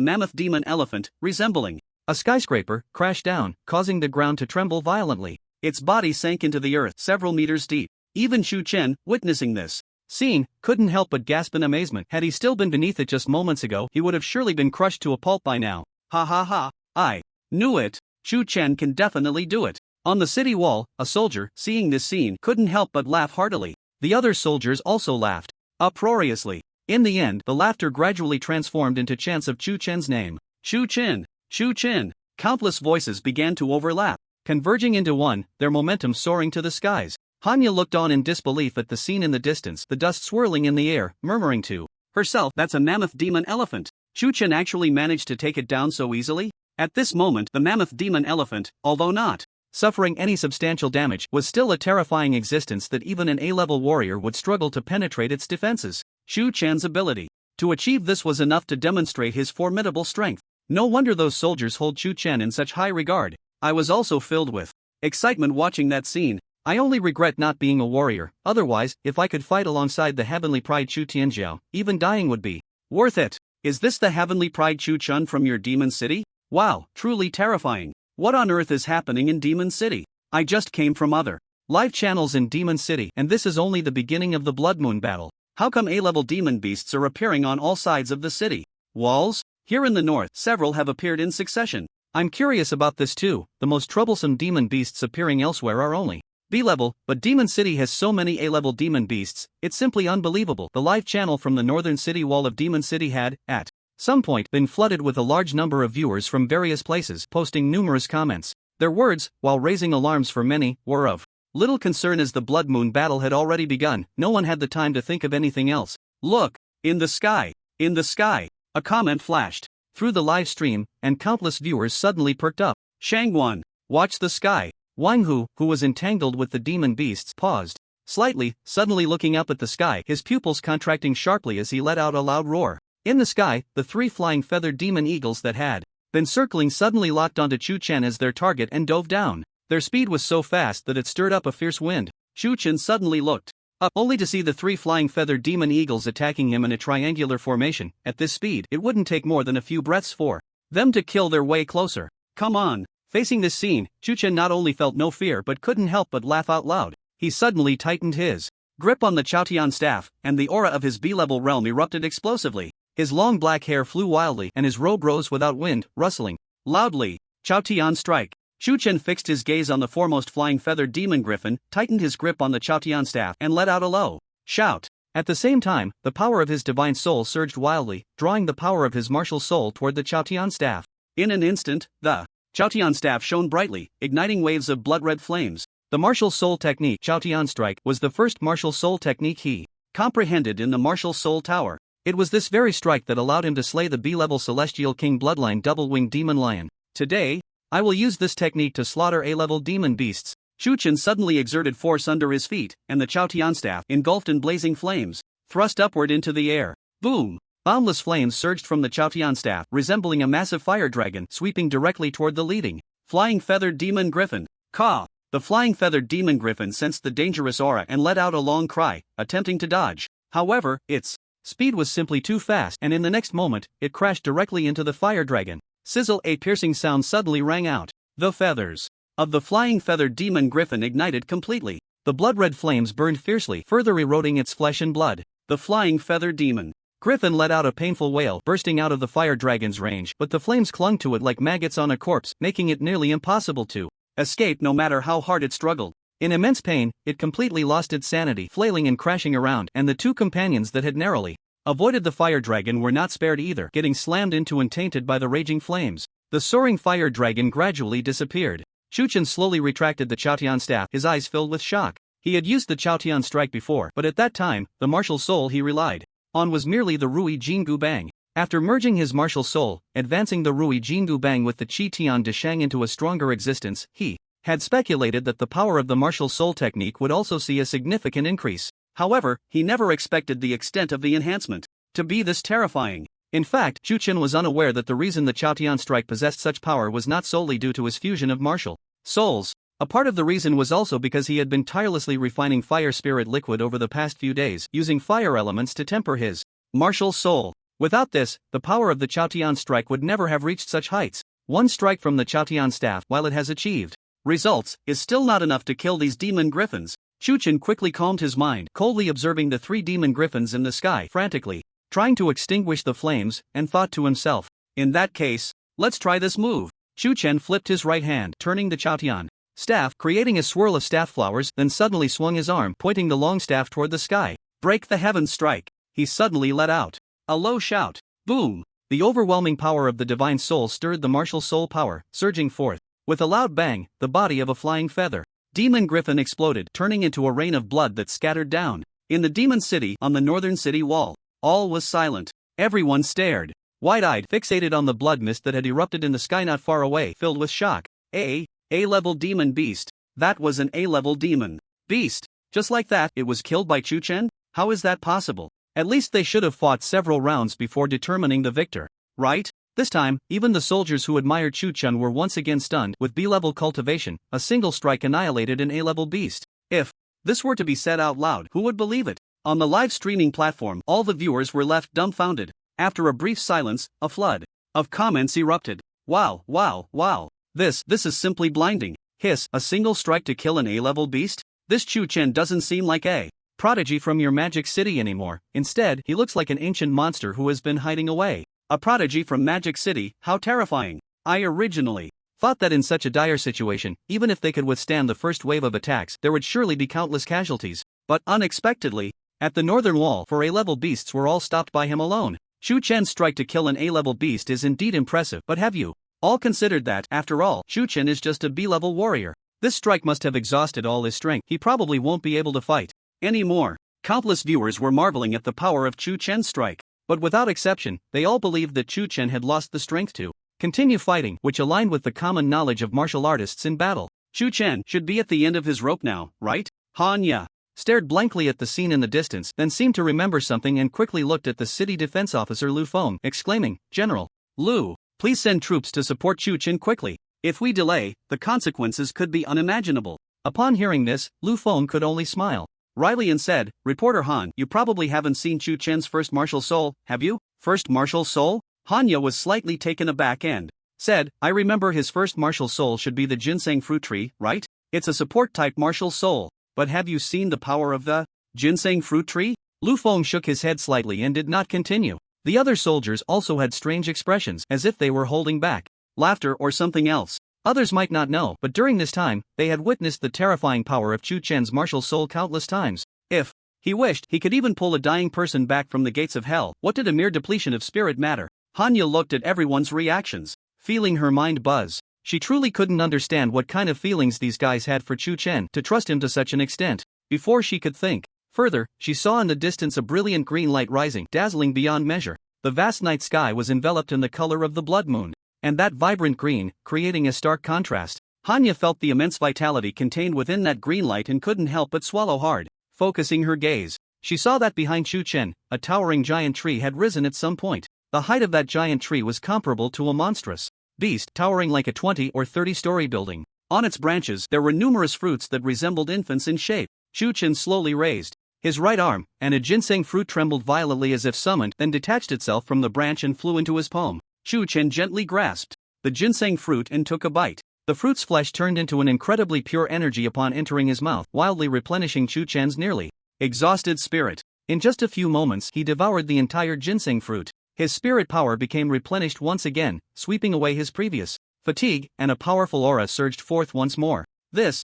mammoth demon elephant, resembling a skyscraper, crashed down, causing the ground to tremble violently. Its body sank into the earth several meters deep. Even Tion Tion, witnessing this scene, couldn't help but gasp in amazement. Had he still been beneath it just moments ago, he would have surely been crushed to a pulp by now. Ha ha ha, I knew it, Tion Tion can definitely do it. On the city wall, a soldier, seeing this scene, couldn't help but laugh heartily. The other soldiers also laughed uproariously. In the end, the laughter gradually transformed into chants of Tion Tion's name. Tion Tion, Tion Tion. Countless voices began to overlap, converging into one, their momentum soaring to the skies. Hanya looked on in disbelief at the scene in the distance, the dust swirling in the air, murmuring to herself, "That's a mammoth demon elephant. Tion Tion actually managed to take it down so easily?" At this moment, the mammoth demon elephant, although not suffering any substantial damage, was still a terrifying existence that even an A-level warrior would struggle to penetrate its defenses. Tion Tion's ability to achieve this was enough to demonstrate his formidable strength. No wonder those soldiers hold Tion Tion in such high regard. I was also filled with excitement watching that scene. I only regret not being a warrior, otherwise, if I could fight alongside the heavenly pride Chu Tianjiao, even dying would be worth it. Is this the heavenly pride Tion Tion from your demon city? Wow, truly terrifying. What on earth is happening in Demon City? I just came from other live channels in Demon City, and this is only the beginning of the Blood Moon battle. How come A-level demon beasts are appearing on all sides of the city walls? Here in the north, several have appeared in succession. I'm curious about this too. The most troublesome demon beasts appearing elsewhere are only B-level, but Demon City has so many A-level demon beasts, it's simply unbelievable. The live channel from the northern city wall of Demon City had, at some point, been flooded with a large number of viewers from various places, posting numerous comments. Their words, while raising alarms for many, were of little concern as the Blood Moon battle had already begun. No one had the time to think of anything else. Look! In the sky! In the sky! A comment flashed through the live stream, and countless viewers suddenly perked up. Shangguan! Watch the sky! Wang who was entangled with the demon beasts, paused slightly, suddenly looking up at the sky, his pupils contracting sharply as he let out a loud roar. In the sky, the 3 flying feathered demon eagles that had been circling suddenly locked onto Tion Tion as their target and dove down. Their speed was so fast that it stirred up a fierce wind. Tion Tion suddenly looked up, only to see the 3 flying feathered demon eagles attacking him in a triangular formation. At this speed, it wouldn't take more than a few breaths for them to kill their way closer. Come on! Facing this scene, Tion Tion not only felt no fear but couldn't help but laugh out loud. He suddenly tightened his grip on the Chaotian staff, and the aura of his B-level realm erupted explosively. His long black hair flew wildly and his robe rose without wind, rustling loudly. Cio Tian strike. Chu Chen fixed his gaze on the foremost flying feathered demon griffin, tightened his grip on the Cio Tian staff and let out a low shout. At the same time, the power of his divine soul surged wildly, drawing the power of his martial soul toward the Cio Tian staff. In an instant, the Cio Tian staff shone brightly, igniting waves of blood-red flames. The martial soul technique Cio Tian strike was the first martial soul technique he comprehended in the martial soul tower. It was this very strike that allowed him to slay the B-level celestial king bloodline double-winged demon lion. Today, I will use this technique to slaughter A-level demon beasts. Chu Chen suddenly exerted force under his feet, and the Cio Tian staff, engulfed in blazing flames, thrust upward into the air. Boom! Boundless flames surged from the Cio Tian staff, resembling a massive fire dragon sweeping directly toward the leading flying feathered demon griffin. Caw! The flying feathered demon griffin sensed the dangerous aura and let out a long cry, attempting to dodge. However, its speed was simply too fast, and in the next moment, it crashed directly into the fire dragon. Sizzle! A piercing sound suddenly rang out. The feathers of the flying feathered demon griffin ignited completely. The blood-red flames burned fiercely, further eroding its flesh and blood. The flying feather demon griffin let out a painful wail, bursting out of the fire dragon's range, but the flames clung to it like maggots on a corpse, making it nearly impossible to escape no matter how hard it struggled. In immense pain, it completely lost its sanity, flailing and crashing around, and the two companions that had narrowly avoided the fire dragon were not spared either, getting slammed into and tainted by the raging flames. The soaring fire dragon gradually disappeared. Chu Chen slowly retracted the Cio Tian staff, his eyes filled with shock. He had used the Cio Tian strike before, but at that time, the martial soul he relied on was merely the Rui Jingu Bang. After merging his martial soul, advancing the Rui Jingu Bang with the Qi Tian De Shang into a stronger existence, he had speculated that the power of the martial soul technique would also see a significant increase. However, he never expected the extent of the enhancement to be this terrifying. In fact, Chu Chen was unaware that the reason the Cio Tian strike possessed such power was not solely due to his fusion of martial souls. A part of the reason was also because he had been tirelessly refining fire spirit liquid over the past few days, using fire elements to temper his martial soul. Without this, the power of the Cio Tian strike would never have reached such heights. One strike from the Cio Tian staff, while it has achieved results, is still not enough to kill these demon griffins. Chu Chen quickly calmed his mind, coldly observing the three demon griffins in the sky, frantically trying to extinguish the flames, and thought to himself, in that case, let's try this move. Chu Chen flipped his right hand, turning the Cio Tian staff, creating a swirl of staff flowers, then suddenly swung his arm, pointing the long staff toward the sky. Break the heavens strike. He suddenly let out a low shout. Boom! The overwhelming power of the divine soul stirred the martial soul power, surging forth. With a loud bang, the body of a flying feather demon griffin exploded, turning into a rain of blood that scattered down. In the demon city, on the northern city wall, all was silent. Everyone stared, wide-eyed, fixated on the blood mist that had erupted in the sky not far away, filled with shock. A-level demon beast. That was an A-level demon beast. Just like that, it was killed by Chu Chen? How is that possible? At least they should have fought several rounds before determining the victor, right? This time, even the soldiers who admired Chu Chen were once again stunned. With B-level cultivation, a single strike annihilated an A-level beast. If this were to be said out loud, who would believe it? On the live streaming platform, all the viewers were left dumbfounded. After a brief silence, a flood of comments erupted. Wow, wow, wow. This is simply blinding. Hiss, a single strike to kill an A-level beast? This Chu Chen doesn't seem like a prodigy from your magic city anymore. Instead, he looks like an ancient monster who has been hiding away. A prodigy from Magic City, how terrifying. I originally thought that in such a dire situation, even if they could withstand the first wave of attacks, there would surely be countless casualties. But unexpectedly, at the northern wall, 4 A-level beasts were all stopped by him alone. Chu Chen's strike to kill an A-level beast is indeed impressive, but have you all considered that, after all, Chu Chen is just a B-level warrior? This strike must have exhausted all his strength. He probably won't be able to fight anymore. Countless viewers were marveling at the power of Chu Chen's strike. But without exception, they all believed that Chu Chen had lost the strength to continue fighting, which aligned with the common knowledge of martial artists in battle. Chu Chen should be at the end of his rope now, right? Hanya stared blankly at the scene in the distance, then seemed to remember something and quickly looked at the city defense officer Lu Feng, exclaiming, General Lu, please send troops to support Chu Chen quickly. If we delay, the consequences could be unimaginable. Upon hearing this, Lu Feng could only smile wryly and said, Reporter Han, you probably haven't seen Chu Chen's first martial soul, have you? First martial soul? Hanya was slightly taken aback and said, I remember his first martial soul should be the ginseng fruit tree, right? It's a support-type martial soul. But have you seen the power of the ginseng fruit tree? Lu Feng shook his head slightly and did not continue. The other soldiers also had strange expressions, as if they were holding back laughter or something else. Others might not know, but during this time, they had witnessed the terrifying power of Chu Chen's martial soul countless times. If he wished, he could even pull a dying person back from the gates of hell. What did a mere depletion of spirit matter? Hanya looked at everyone's reactions, feeling her mind buzz. She truly couldn't understand what kind of feelings these guys had for Chu Chen to trust him to such an extent. Before she could think further, she saw in the distance a brilliant green light rising, dazzling beyond measure. The vast night sky was enveloped in the color of the blood moon, and that vibrant green, creating a stark contrast. Hanya felt the immense vitality contained within that green light and couldn't help but swallow hard. Focusing her gaze, she saw that behind Chu Chen, a towering giant tree had risen at some point. The height of that giant tree was comparable to a monstrous beast, towering like a 20 or 30-story building. On its branches there were numerous fruits that resembled infants in shape. Chu Chen slowly raised his right arm, and a ginseng fruit trembled violently as if summoned, then detached itself from the branch and flew into his palm. Chu Chen gently grasped the ginseng fruit and took a bite. The fruit's flesh turned into an incredibly pure energy upon entering his mouth, wildly replenishing Chu Chen's nearly exhausted spirit. In just a few moments he devoured the entire ginseng fruit. His spirit power became replenished once again, sweeping away his previous fatigue, and a powerful aura surged forth once more.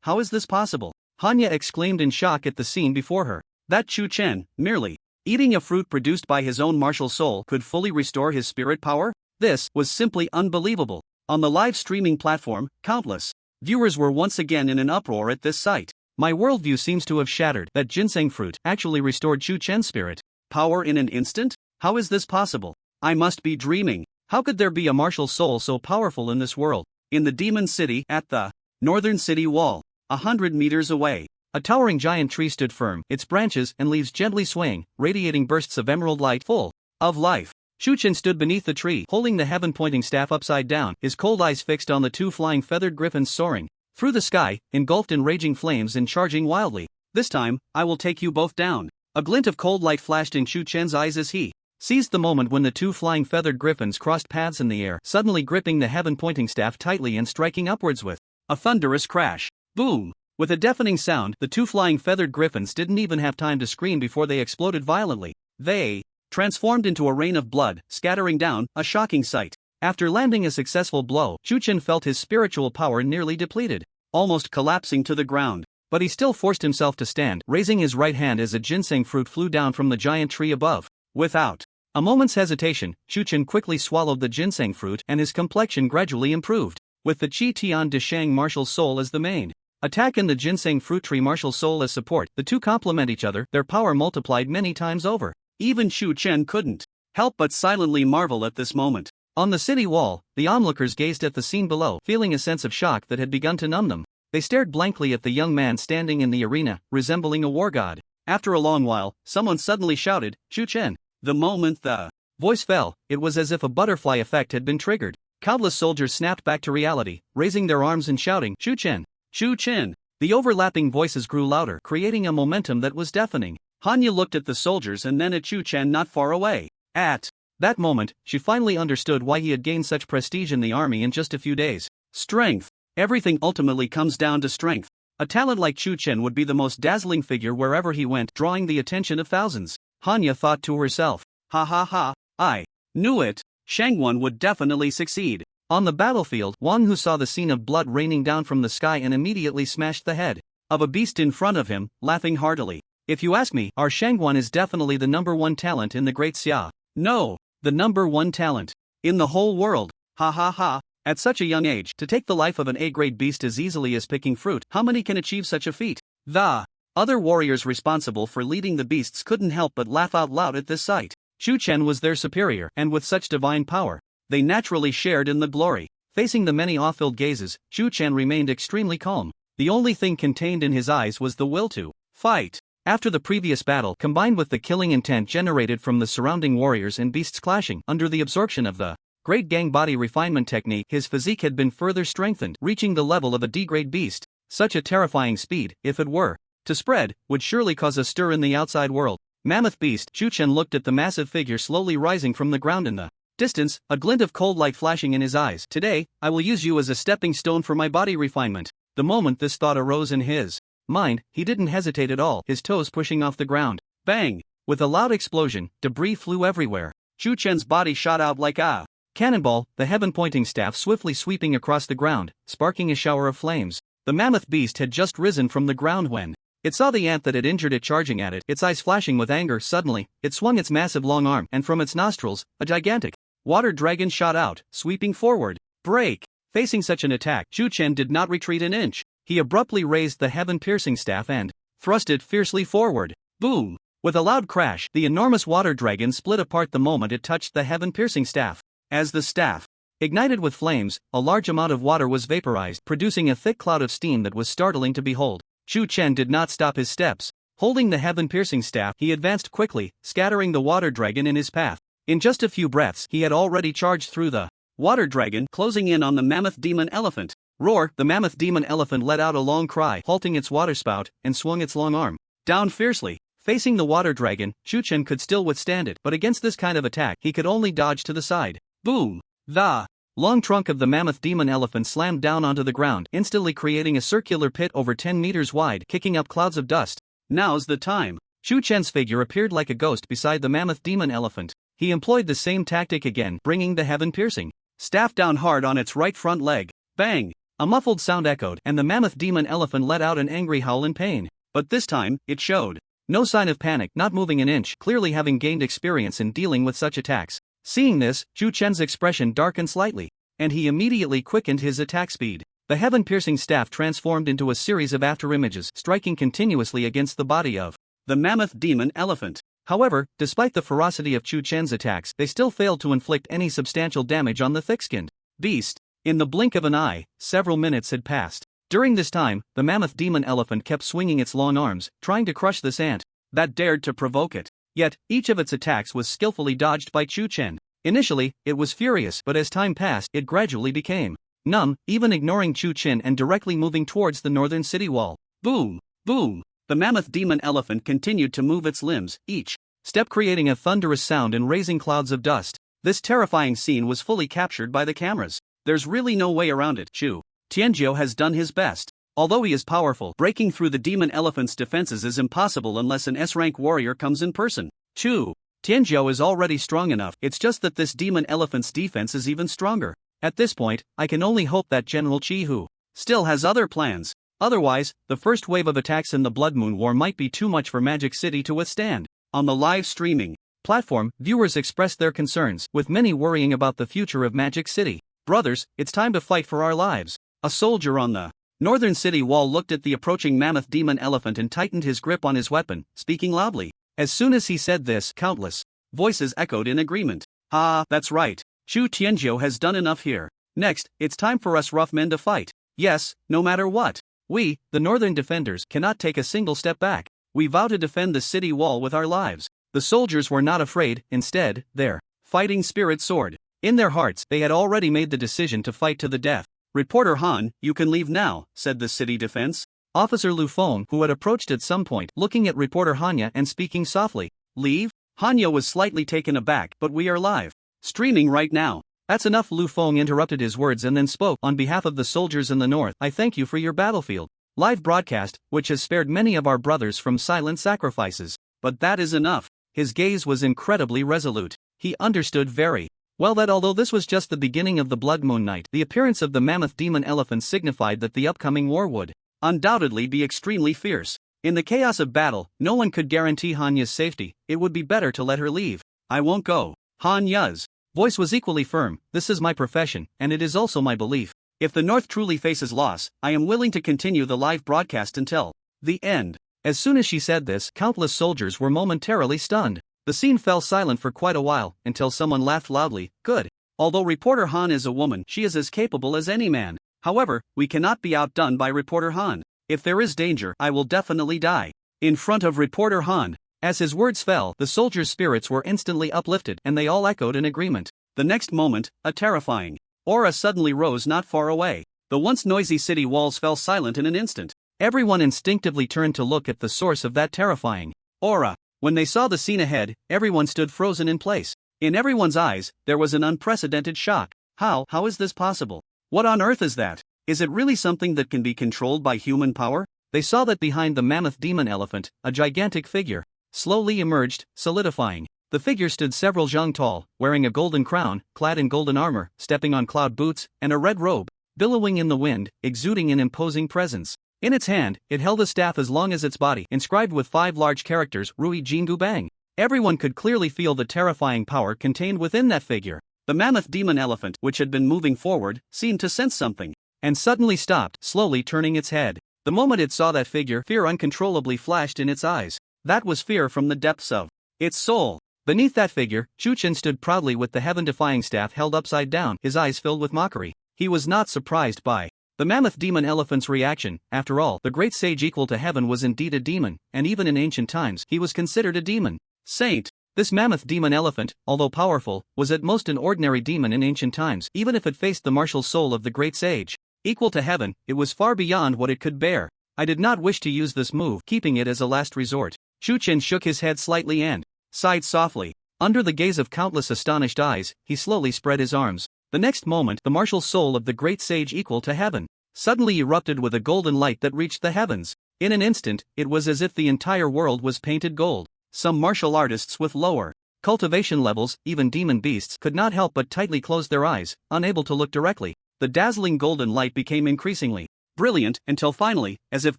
How is this possible? Hanya exclaimed in shock at the scene before her. That Chu Chen, merely eating a fruit produced by his own martial soul, could fully restore his spirit power? This was simply unbelievable. On the live streaming platform, countless viewers were once again in an uproar at this sight. My worldview seems to have shattered. That ginseng fruit actually restored Chu Chen's spirit power in an instant? How is this possible? I must be dreaming. How could there be a martial soul so powerful in this world? In the demon city, at the northern city wall, 100 meters away, a towering giant tree stood firm, its branches and leaves gently swaying, radiating bursts of emerald light full of life. Chu Chen stood beneath the tree, holding the heaven-pointing staff upside down, his cold eyes fixed on the two flying feathered griffins soaring through the sky, engulfed in raging flames and charging wildly. This time, I will take you both down. A glint of cold light flashed in Chu Chen's eyes as he seized the moment when the two flying feathered griffins crossed paths in the air, suddenly gripping the heaven-pointing staff tightly and striking upwards with a thunderous crash. Boom! With a deafening sound, the two flying feathered griffins didn't even have time to scream before they exploded violently. They transformed into a rain of blood, scattering down, a shocking sight. After landing a successful blow, Chu Chen felt his spiritual power nearly depleted, almost collapsing to the ground. But he still forced himself to stand, raising his right hand as a ginseng fruit flew down from the giant tree above. Without a moment's hesitation, Chu Chen quickly swallowed the ginseng fruit and his complexion gradually improved. With the Qi Tian De Shang martial soul as the main attack and the ginseng fruit tree martial soul as support, the two complement each other, their power multiplied many times over. Even Chu Chen couldn't help but silently marvel at this moment. On the city wall, the onlookers gazed at the scene below, feeling a sense of shock that had begun to numb them. They stared blankly at the young man standing in the arena, resembling a war god. After a long while, someone suddenly shouted, "Chu Chen!" The moment the voice fell, it was as if a butterfly effect had been triggered. Countless soldiers snapped back to reality, raising their arms and shouting, "Chu Chen! Chu Chen!" The overlapping voices grew louder, creating a momentum that was deafening. Hanya looked at the soldiers and then at Chu Chen not far away. At that moment, she finally understood why he had gained such prestige in the army in just a few days. Strength. Everything ultimately comes down to strength. A talent like Chu Chen would be the most dazzling figure wherever he went, drawing the attention of thousands. Hanya thought to herself, "Ha ha ha, I knew it, Shangwan would definitely succeed." On the battlefield, Wang, who saw the scene of blood raining down from the sky and immediately smashed the head of a beast in front of him, laughing heartily. "If you ask me, our Shangwan is definitely the #1 talent in the Great Xia. No, the #1 talent in the whole world. Ha ha ha." At such a young age, to take the life of an A-grade beast as easily as picking fruit, how many can achieve such a feat? The other warriors responsible for leading the beasts couldn't help but laugh out loud at this sight. Chu Chen was their superior, and with such divine power, they naturally shared in the glory. Facing the many awe-filled gazes, Chu Chen remained extremely calm. The only thing contained in his eyes was the will to fight. After the previous battle, combined with the killing intent generated from the surrounding warriors and beasts clashing under the absorption of the Great Gang body refinement technique, his physique had been further strengthened, reaching the level of a D-grade beast. Such a terrifying speed, if it were to spread, would surely cause a stir in the outside world. Mammoth beast. Chu Chen looked at the massive figure slowly rising from the ground in the distance, a glint of cold light flashing in his eyes. "Today, I will use you as a stepping stone for my body refinement." The moment this thought arose in his mind, he didn't hesitate at all, his toes pushing off the ground. Bang! With a loud explosion, debris flew everywhere. Chu Chen's body shot out like a cannonball, the heaven-pointing staff swiftly sweeping across the ground, sparking a shower of flames. The mammoth beast had just risen from the ground when it saw the ant that had injured it charging at it, its eyes flashing with anger. Suddenly, it swung its massive long arm, and from its nostrils, a gigantic water dragon shot out, sweeping forward. Break! Facing such an attack, Chu Chen did not retreat an inch. He abruptly raised the heaven-piercing staff and thrust it fiercely forward. Boom! With a loud crash, the enormous water dragon split apart the moment it touched the heaven-piercing staff. As the staff ignited with flames, a large amount of water was vaporized, producing a thick cloud of steam that was startling to behold. Chu Chen did not stop his steps. Holding the heaven-piercing staff, he advanced quickly, scattering the water dragon in his path. In just a few breaths, he had already charged through the water dragon, closing in on the mammoth demon elephant. Roar! The mammoth demon elephant let out a long cry, halting its waterspout, and swung its long arm down fiercely. Facing the water dragon, Chu Chen could still withstand it, but against this kind of attack, he could only dodge to the side. Boom! The long trunk of the mammoth demon elephant slammed down onto the ground, instantly creating a circular pit over 10 meters wide, kicking up clouds of dust. Now's the time. Chu Chen's figure appeared like a ghost beside the mammoth demon elephant. He employed the same tactic again, bringing the heaven-piercing staff down hard on its right front leg. Bang! A muffled sound echoed, and the mammoth demon elephant let out an angry howl in pain. But this time, it showed no sign of panic, not moving an inch, clearly having gained experience in dealing with such attacks. Seeing this, Chu Chen's expression darkened slightly, and he immediately quickened his attack speed. The heaven-piercing staff transformed into a series of afterimages, striking continuously against the body of the mammoth demon elephant. However, despite the ferocity of Chu Chen's attacks, they still failed to inflict any substantial damage on the thick-skinned beast. In the blink of an eye, several minutes had passed. During this time, the mammoth demon elephant kept swinging its long arms, trying to crush this ant that dared to provoke it. Yet, each of its attacks was skillfully dodged by Chu Chen. Initially, it was furious, but as time passed, it gradually became numb, even ignoring Chu Chen and directly moving towards the northern city wall. Boom! Boom! The mammoth demon elephant continued to move its limbs, each step creating a thunderous sound and raising clouds of dust. This terrifying scene was fully captured by the cameras. There's really no way around it. Chu Tianjiu has done his best. Although he is powerful, breaking through the demon elephant's defenses is impossible unless an S-rank warrior comes in person. Chu Tianjiu is already strong enough, it's just that this demon elephant's defense is even stronger. At this point, I can only hope that General Qi Hu still has other plans. Otherwise, the first wave of attacks in the Blood Moon War might be too much for Magic City to withstand. On the live streaming platform, viewers expressed their concerns, with many worrying about the future of Magic City. Brothers, it's time to fight for our lives. A soldier on the northern city wall looked at the approaching mammoth demon elephant and tightened his grip on his weapon, speaking loudly. As soon as he said this, countless voices echoed in agreement. Ah, that's right. Chu Tianjiu has done enough here. Next, it's time for us rough men to fight. Yes, no matter what. We, the northern defenders, cannot take a single step back. We vow to defend the city wall with our lives. The soldiers were not afraid, instead, their fighting spirit soared. In their hearts, they had already made the decision to fight to the death. Reporter Han, you can leave now, said the city defense officer Lu Feng, who had approached at some point, looking at reporter Hanya and speaking softly. Leave? Hanya was slightly taken aback, but we are live streaming right now. That's enough. Lu Feng interrupted his words and then spoke. On behalf of the soldiers in the north, I thank you for your battlefield live broadcast, which has spared many of our brothers from silent sacrifices. But that is enough. His gaze was incredibly resolute. He understood very well that although this was just the beginning of the Blood Moon Night, the appearance of the mammoth demon elephant signified that the upcoming war would undoubtedly be extremely fierce. In the chaos of battle, no one could guarantee Hanya's safety. It would be better to let her leave. I won't go. Hanya's voice was equally firm. This is my profession, and it is also my belief. If the North truly faces loss, I am willing to continue the live broadcast until the end. As soon as she said this, countless soldiers were momentarily stunned. The scene fell silent for quite a while, until someone laughed loudly. Good. Although reporter Han is a woman, she is as capable as any man. However, we cannot be outdone by reporter Han. If there is danger, I will definitely die in front of reporter Han. As his words fell, the soldiers' spirits were instantly uplifted, and they all echoed in agreement. The next moment, a terrifying aura suddenly rose not far away. The once noisy city walls fell silent in an instant. Everyone instinctively turned to look at the source of that terrifying aura. When they saw the scene ahead, everyone stood frozen in place. In everyone's eyes, there was an unprecedented shock. How is this possible? What on earth is that? Is it really something that can be controlled by human power? They saw that behind the mammoth demon elephant, a gigantic figure slowly emerged, solidifying. The The figure stood several zhang tall, wearing a golden crown, clad in golden armor, stepping on cloud boots, and a red robe, billowing in the wind, exuding an imposing presence. In its hand, it held a staff as long as its body, inscribed with 5 large characters, Rui Jingu Bang. Everyone could clearly feel the terrifying power contained within that figure. The mammoth demon elephant, which had been moving forward, seemed to sense something, and suddenly stopped, slowly turning its head. The moment it saw that figure, fear uncontrollably flashed in its eyes. That was fear from the depths of its soul. Beneath that figure, Chuchen stood proudly with the heaven-defying staff held upside down, his eyes filled with mockery. He was not surprised by the mammoth demon elephant's reaction. After all, the great sage equal to heaven was indeed a demon, and even in ancient times, he was considered a demon saint. This mammoth demon elephant, although powerful, was at most an ordinary demon in ancient times, even if it faced the martial soul of the great sage. Equal to heaven, it was far beyond what it could bear. I did not wish to use this move, keeping it as a last resort. Chuchen shook his head slightly and sighed softly. Under the gaze of countless astonished eyes, he slowly spread his arms. The next moment, the martial soul of the great sage equal to heaven suddenly erupted with a golden light that reached the heavens. In an instant, it was as if the entire world was painted gold. Some martial artists with lower cultivation levels, even demon beasts, could not help but tightly close their eyes, unable to look directly. The dazzling golden light became increasingly brilliant, until finally, as if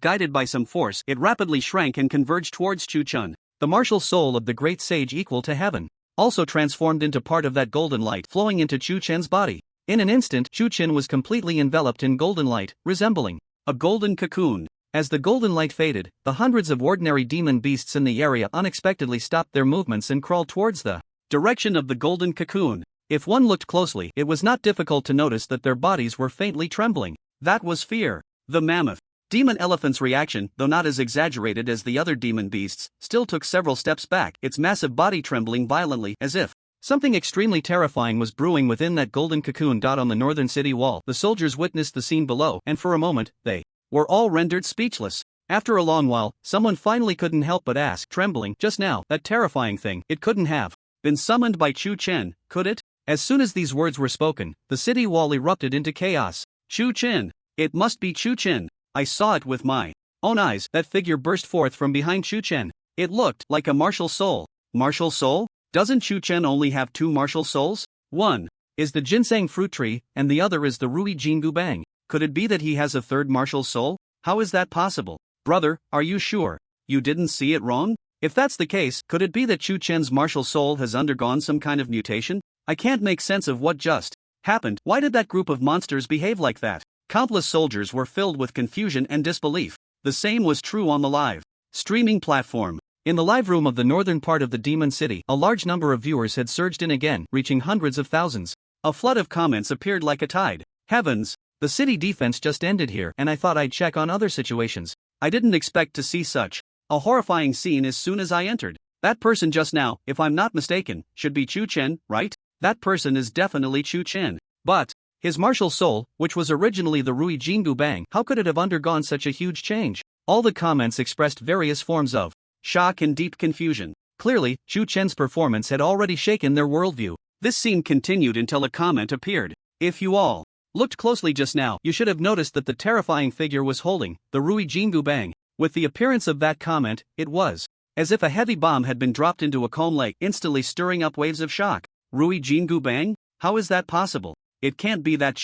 guided by some force, it rapidly shrank and converged towards Chuchen. The martial soul of the great sage equal to heaven also transformed into part of that golden light flowing into Chuchen's body. In an instant, Chuchen was completely enveloped in golden light, resembling a golden cocoon. As the golden light faded, the hundreds of ordinary demon beasts in the area unexpectedly stopped their movements and crawled towards the direction of the golden cocoon. If one looked closely, it was not difficult to notice that their bodies were faintly trembling. That was fear. The mammoth demon elephant's reaction, though not as exaggerated as the other demon beasts, still took several steps back, its massive body trembling violently, as if something extremely terrifying was brewing within that golden cocoon. On the northern city wall, the soldiers witnessed the scene below, and for a moment, they were all rendered speechless. After a long while, someone finally couldn't help but ask, trembling, just now, that terrifying thing, it couldn't have been summoned by Chuchen, could it? As soon as these words were spoken, the city wall erupted into chaos. Chuchen! It must be Chuchen! I saw it with my own eyes. That figure burst forth from behind Chuchen. It looked like a martial soul. Martial soul? Doesn't Chuchen only have 2 martial souls? One is the ginseng fruit tree, and the other is the Rui Jingu Bang. Could it be that he has a third martial soul? How is that possible? Brother, are you sure you didn't see it wrong? If that's the case, could it be that Chuchen's martial soul has undergone some kind of mutation? I can't make sense of what just happened. Why did that group of monsters behave like that? Countless soldiers were filled with confusion and disbelief. The same was true on the live streaming platform. In the live room of the northern part of the Demon City, a large number of viewers had surged in again, reaching hundreds of thousands. A flood of comments appeared like a tide. Heavens! The city defense just ended here, and I thought I'd check on other situations. I didn't expect to see such a horrifying scene as soon as I entered. That person just now, if I'm not mistaken, should be Chuchen, right? That person is definitely Chuchen. But his martial soul, which was originally the Rui Jingu Bang, how could it have undergone such a huge change? All the comments expressed various forms of shock and deep confusion. Clearly, Chuchen's performance had already shaken their worldview. This scene continued until a comment appeared. If you all looked closely just now, you should have noticed that the terrifying figure was holding the Rui Jingu Bang. With the appearance of that comment, it was as if a heavy bomb had been dropped into a calm lake, instantly stirring up waves of shock. Rui Jingu Bang? How is that possible? It can't be that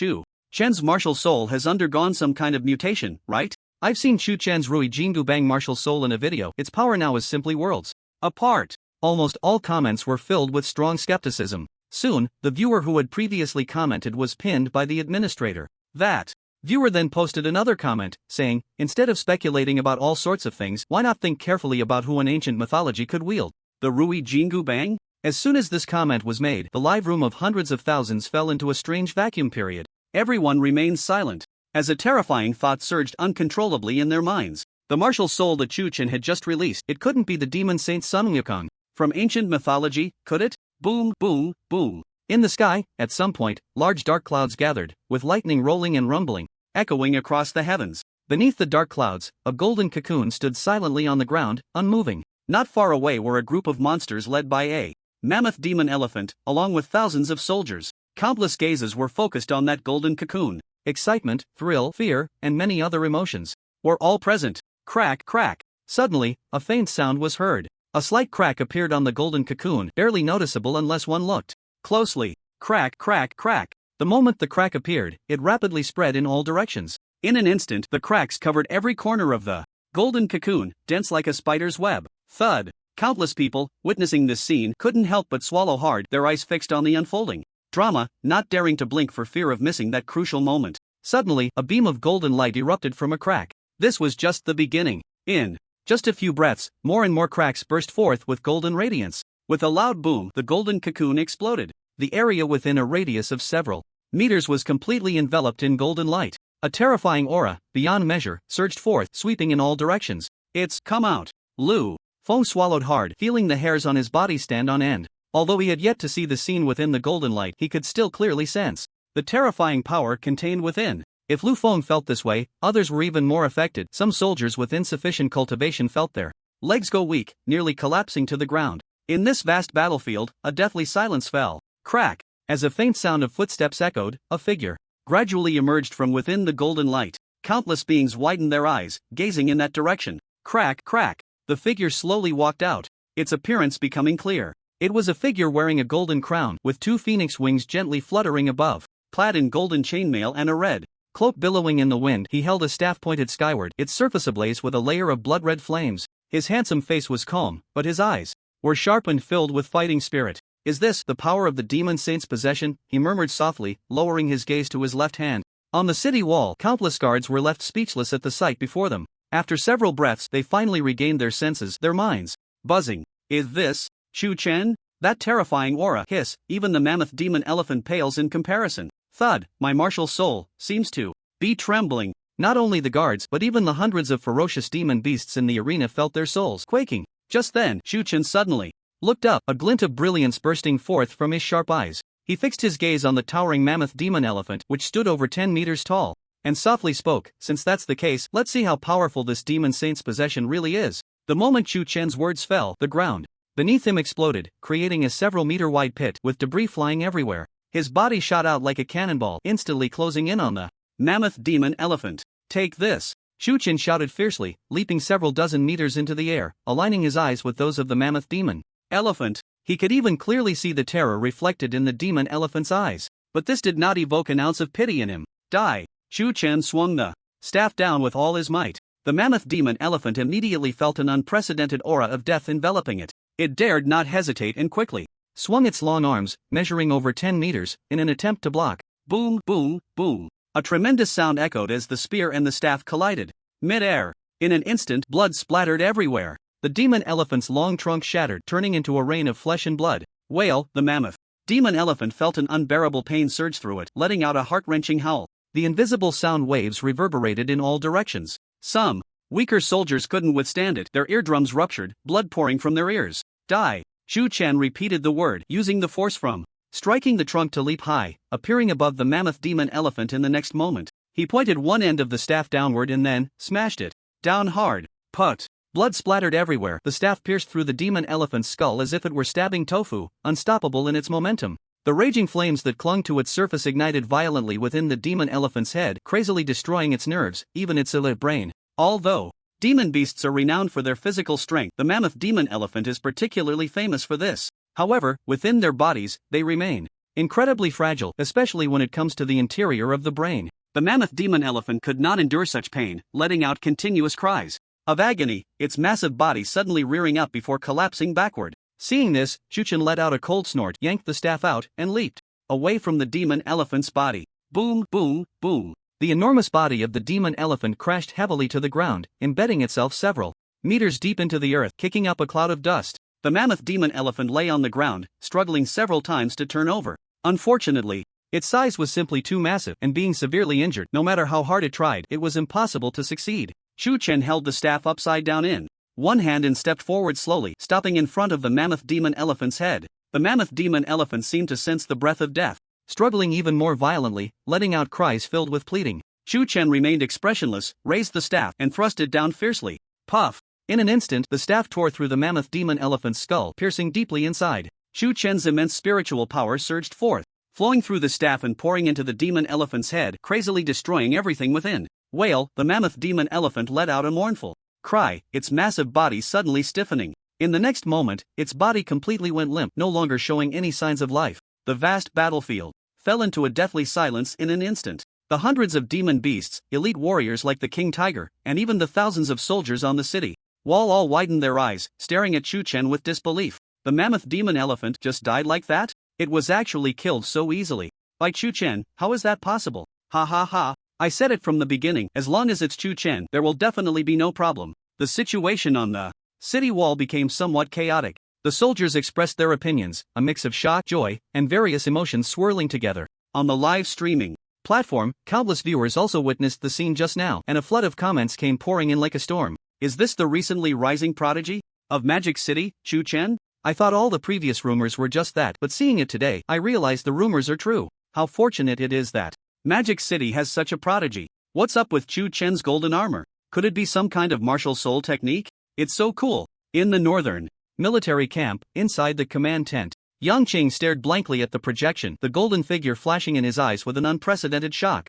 Chen's martial soul has undergone some kind of mutation, right? I've seen Chen's Rui Jingu Bang martial soul in a video. Its power now is simply worlds apart. Almost all comments were filled with strong skepticism. Soon, the viewer who had previously commented was pinned by the administrator. That viewer then posted another comment, saying, instead of speculating about all sorts of things, why not think carefully about who in ancient mythology could wield the Rui Jingu Bang? As soon as this comment was made, the live room of hundreds of thousands fell into a strange vacuum period. Everyone remained silent, as a terrifying thought surged uncontrollably in their minds. The martial soul that Chuchen had just released, it couldn't be the demon saint Sun Wukong from ancient mythology, could it? Boom, boom, boom. In the sky, at some point, large dark clouds gathered, with lightning rolling and rumbling, echoing across the heavens. Beneath the dark clouds, a golden cocoon stood silently on the ground, unmoving. Not far away were a group of monsters led by a mammoth demon elephant, along with thousands of soldiers. Countless gazes were focused on that golden cocoon. Excitement, thrill, fear, and many other emotions were all present. Crack, crack. Suddenly, a faint sound was heard. A slight crack appeared on the golden cocoon, barely noticeable unless one looked closely. Crack, crack, crack. The moment the crack appeared, it rapidly spread in all directions. In an instant, the cracks covered every corner of the golden cocoon, dense like a spider's web. Thud. Countless people, witnessing this scene, couldn't help but swallow hard, their eyes fixed on the unfolding drama, not daring to blink for fear of missing that crucial moment. Suddenly, a beam of golden light erupted from a crack. This was just the beginning. In just a few breaths, more and more cracks burst forth with golden radiance. With a loud boom, the golden cocoon exploded. The area within a radius of several meters was completely enveloped in golden light. A terrifying aura, beyond measure, surged forth, sweeping in all directions. It's come out. Lu Feng swallowed hard, feeling the hairs on his body stand on end. Although he had yet to see the scene within the golden light, he could still clearly sense the terrifying power contained within. If Lu Feng felt this way, others were even more affected. Some soldiers with insufficient cultivation felt their legs go weak, nearly collapsing to the ground. In this vast battlefield, a deathly silence fell. Crack! As a faint sound of footsteps echoed, a figure gradually emerged from within the golden light. Countless beings widened their eyes, gazing in that direction. Crack, crack! The figure slowly walked out, its appearance becoming clear. It was a figure wearing a golden crown, with two phoenix wings gently fluttering above. Clad in golden chainmail and a red cloak billowing in the wind, he held a staff pointed skyward, its surface ablaze with a layer of blood-red flames. His handsome face was calm, but his eyes were sharp and filled with fighting spirit. Is this the power of the demon saint's possession? He murmured softly, lowering his gaze to his left hand. On the city wall, countless guards were left speechless at the sight before them. After several breaths, they finally regained their senses, their minds buzzing. Is this Shu Chen? That terrifying aura. Hiss, even the mammoth demon elephant pales in comparison. Thud, my martial soul seems to be trembling. Not only the guards, but even the hundreds of ferocious demon beasts in the arena felt their souls quaking. Just then, Shu Chen suddenly looked up, a glint of brilliance bursting forth from his sharp eyes. He fixed his gaze on the towering mammoth demon elephant, which stood over 10 meters tall, and softly spoke, since that's the case, let's see how powerful this demon saint's possession really is. The moment Shu Chen's words fell, the ground beneath him exploded, creating a several-meter-wide pit with debris flying everywhere. His body shot out like a cannonball, instantly closing in on the mammoth demon elephant. Take this! Shu Chen shouted fiercely, leaping several dozen meters into the air, aligning his eyes with those of the mammoth demon elephant. He could even clearly see the terror reflected in the demon elephant's eyes. But this did not evoke an ounce of pity in him. Die! Shu Chen swung the staff down with all his might. The mammoth demon elephant immediately felt an unprecedented aura of death enveloping it. It dared not hesitate and quickly swung its long arms, measuring over 10 meters, in an attempt to block. Boom, boom, boom. A tremendous sound echoed as the spear and the staff collided. Mid-air. In an instant, blood splattered everywhere. The demon elephant's long trunk shattered, turning into a rain of flesh and blood. Wail, the mammoth demon elephant felt an unbearable pain surge through it, letting out a heart-wrenching howl. The invisible sound waves reverberated in all directions. Some weaker soldiers couldn't withstand it, their eardrums ruptured, blood pouring from their ears. Die! Shu Chen repeated the word, using the force from striking the trunk to leap high, appearing above the mammoth demon elephant in the next moment. He pointed one end of the staff downward and then smashed it down hard. Put! Blood splattered everywhere, the staff pierced through the demon elephant's skull as if it were stabbing tofu, unstoppable in its momentum. The raging flames that clung to its surface ignited violently within the demon elephant's head, crazily destroying its nerves, even its elite brain. Although demon beasts are renowned for their physical strength, the mammoth demon elephant is particularly famous for this. However, within their bodies, they remain incredibly fragile, especially when it comes to the interior of the brain. The mammoth demon elephant could not endure such pain, letting out continuous cries of agony, its massive body suddenly rearing up before collapsing backward. Seeing this, Shu Chen let out a cold snort, yanked the staff out, and leaped away from the demon elephant's body. Boom, boom, boom. The enormous body of the demon elephant crashed heavily to the ground, embedding itself several meters deep into the earth, kicking up a cloud of dust. The mammoth demon elephant lay on the ground, struggling several times to turn over. Unfortunately, its size was simply too massive, and being severely injured, no matter how hard it tried, it was impossible to succeed. Shu Chen held the staff upside down in one hand and stepped forward slowly, stopping in front of the mammoth demon elephant's head. The mammoth demon elephant seemed to sense the breath of death, struggling even more violently, letting out cries filled with pleading. Shu Chen remained expressionless, raised the staff, and thrust it down fiercely. Puff! In an instant, the staff tore through the mammoth demon elephant's skull, piercing deeply inside. Shu Chen's immense spiritual power surged forth, flowing through the staff and pouring into the demon elephant's head, crazily destroying everything within. Wail, the mammoth demon elephant let out a mournful cry, its massive body suddenly stiffening. In the next moment, its body completely went limp, no longer showing any signs of life. The vast battlefield fell into a deathly silence in an instant. The hundreds of demon beasts, elite warriors like the King Tiger, and even the thousands of soldiers on the city wall all widened their eyes, staring at Chu Chen with disbelief. The mammoth demon elephant just died like that? It was actually killed so easily. By Chu Chen, how is that possible? Ha ha ha. I said it from the beginning, as long as it's Chu Chen, there will definitely be no problem. The situation on the city wall became somewhat chaotic. The soldiers expressed their opinions, a mix of shock, joy, and various emotions swirling together. On the live streaming platform, countless viewers also witnessed the scene just now, and a flood of comments came pouring in like a storm. Is this the recently rising prodigy of Magic City, Chu Chen? I thought all the previous rumors were just that, but seeing it today, I realized the rumors are true. How fortunate it is that Magic City has such a prodigy. What's up with Chu Chen's golden armor? Could it be some kind of martial soul technique? It's so cool. In the northern military camp, inside the command tent, Yang Qing stared blankly at the projection, the golden figure flashing in his eyes with an unprecedented shock.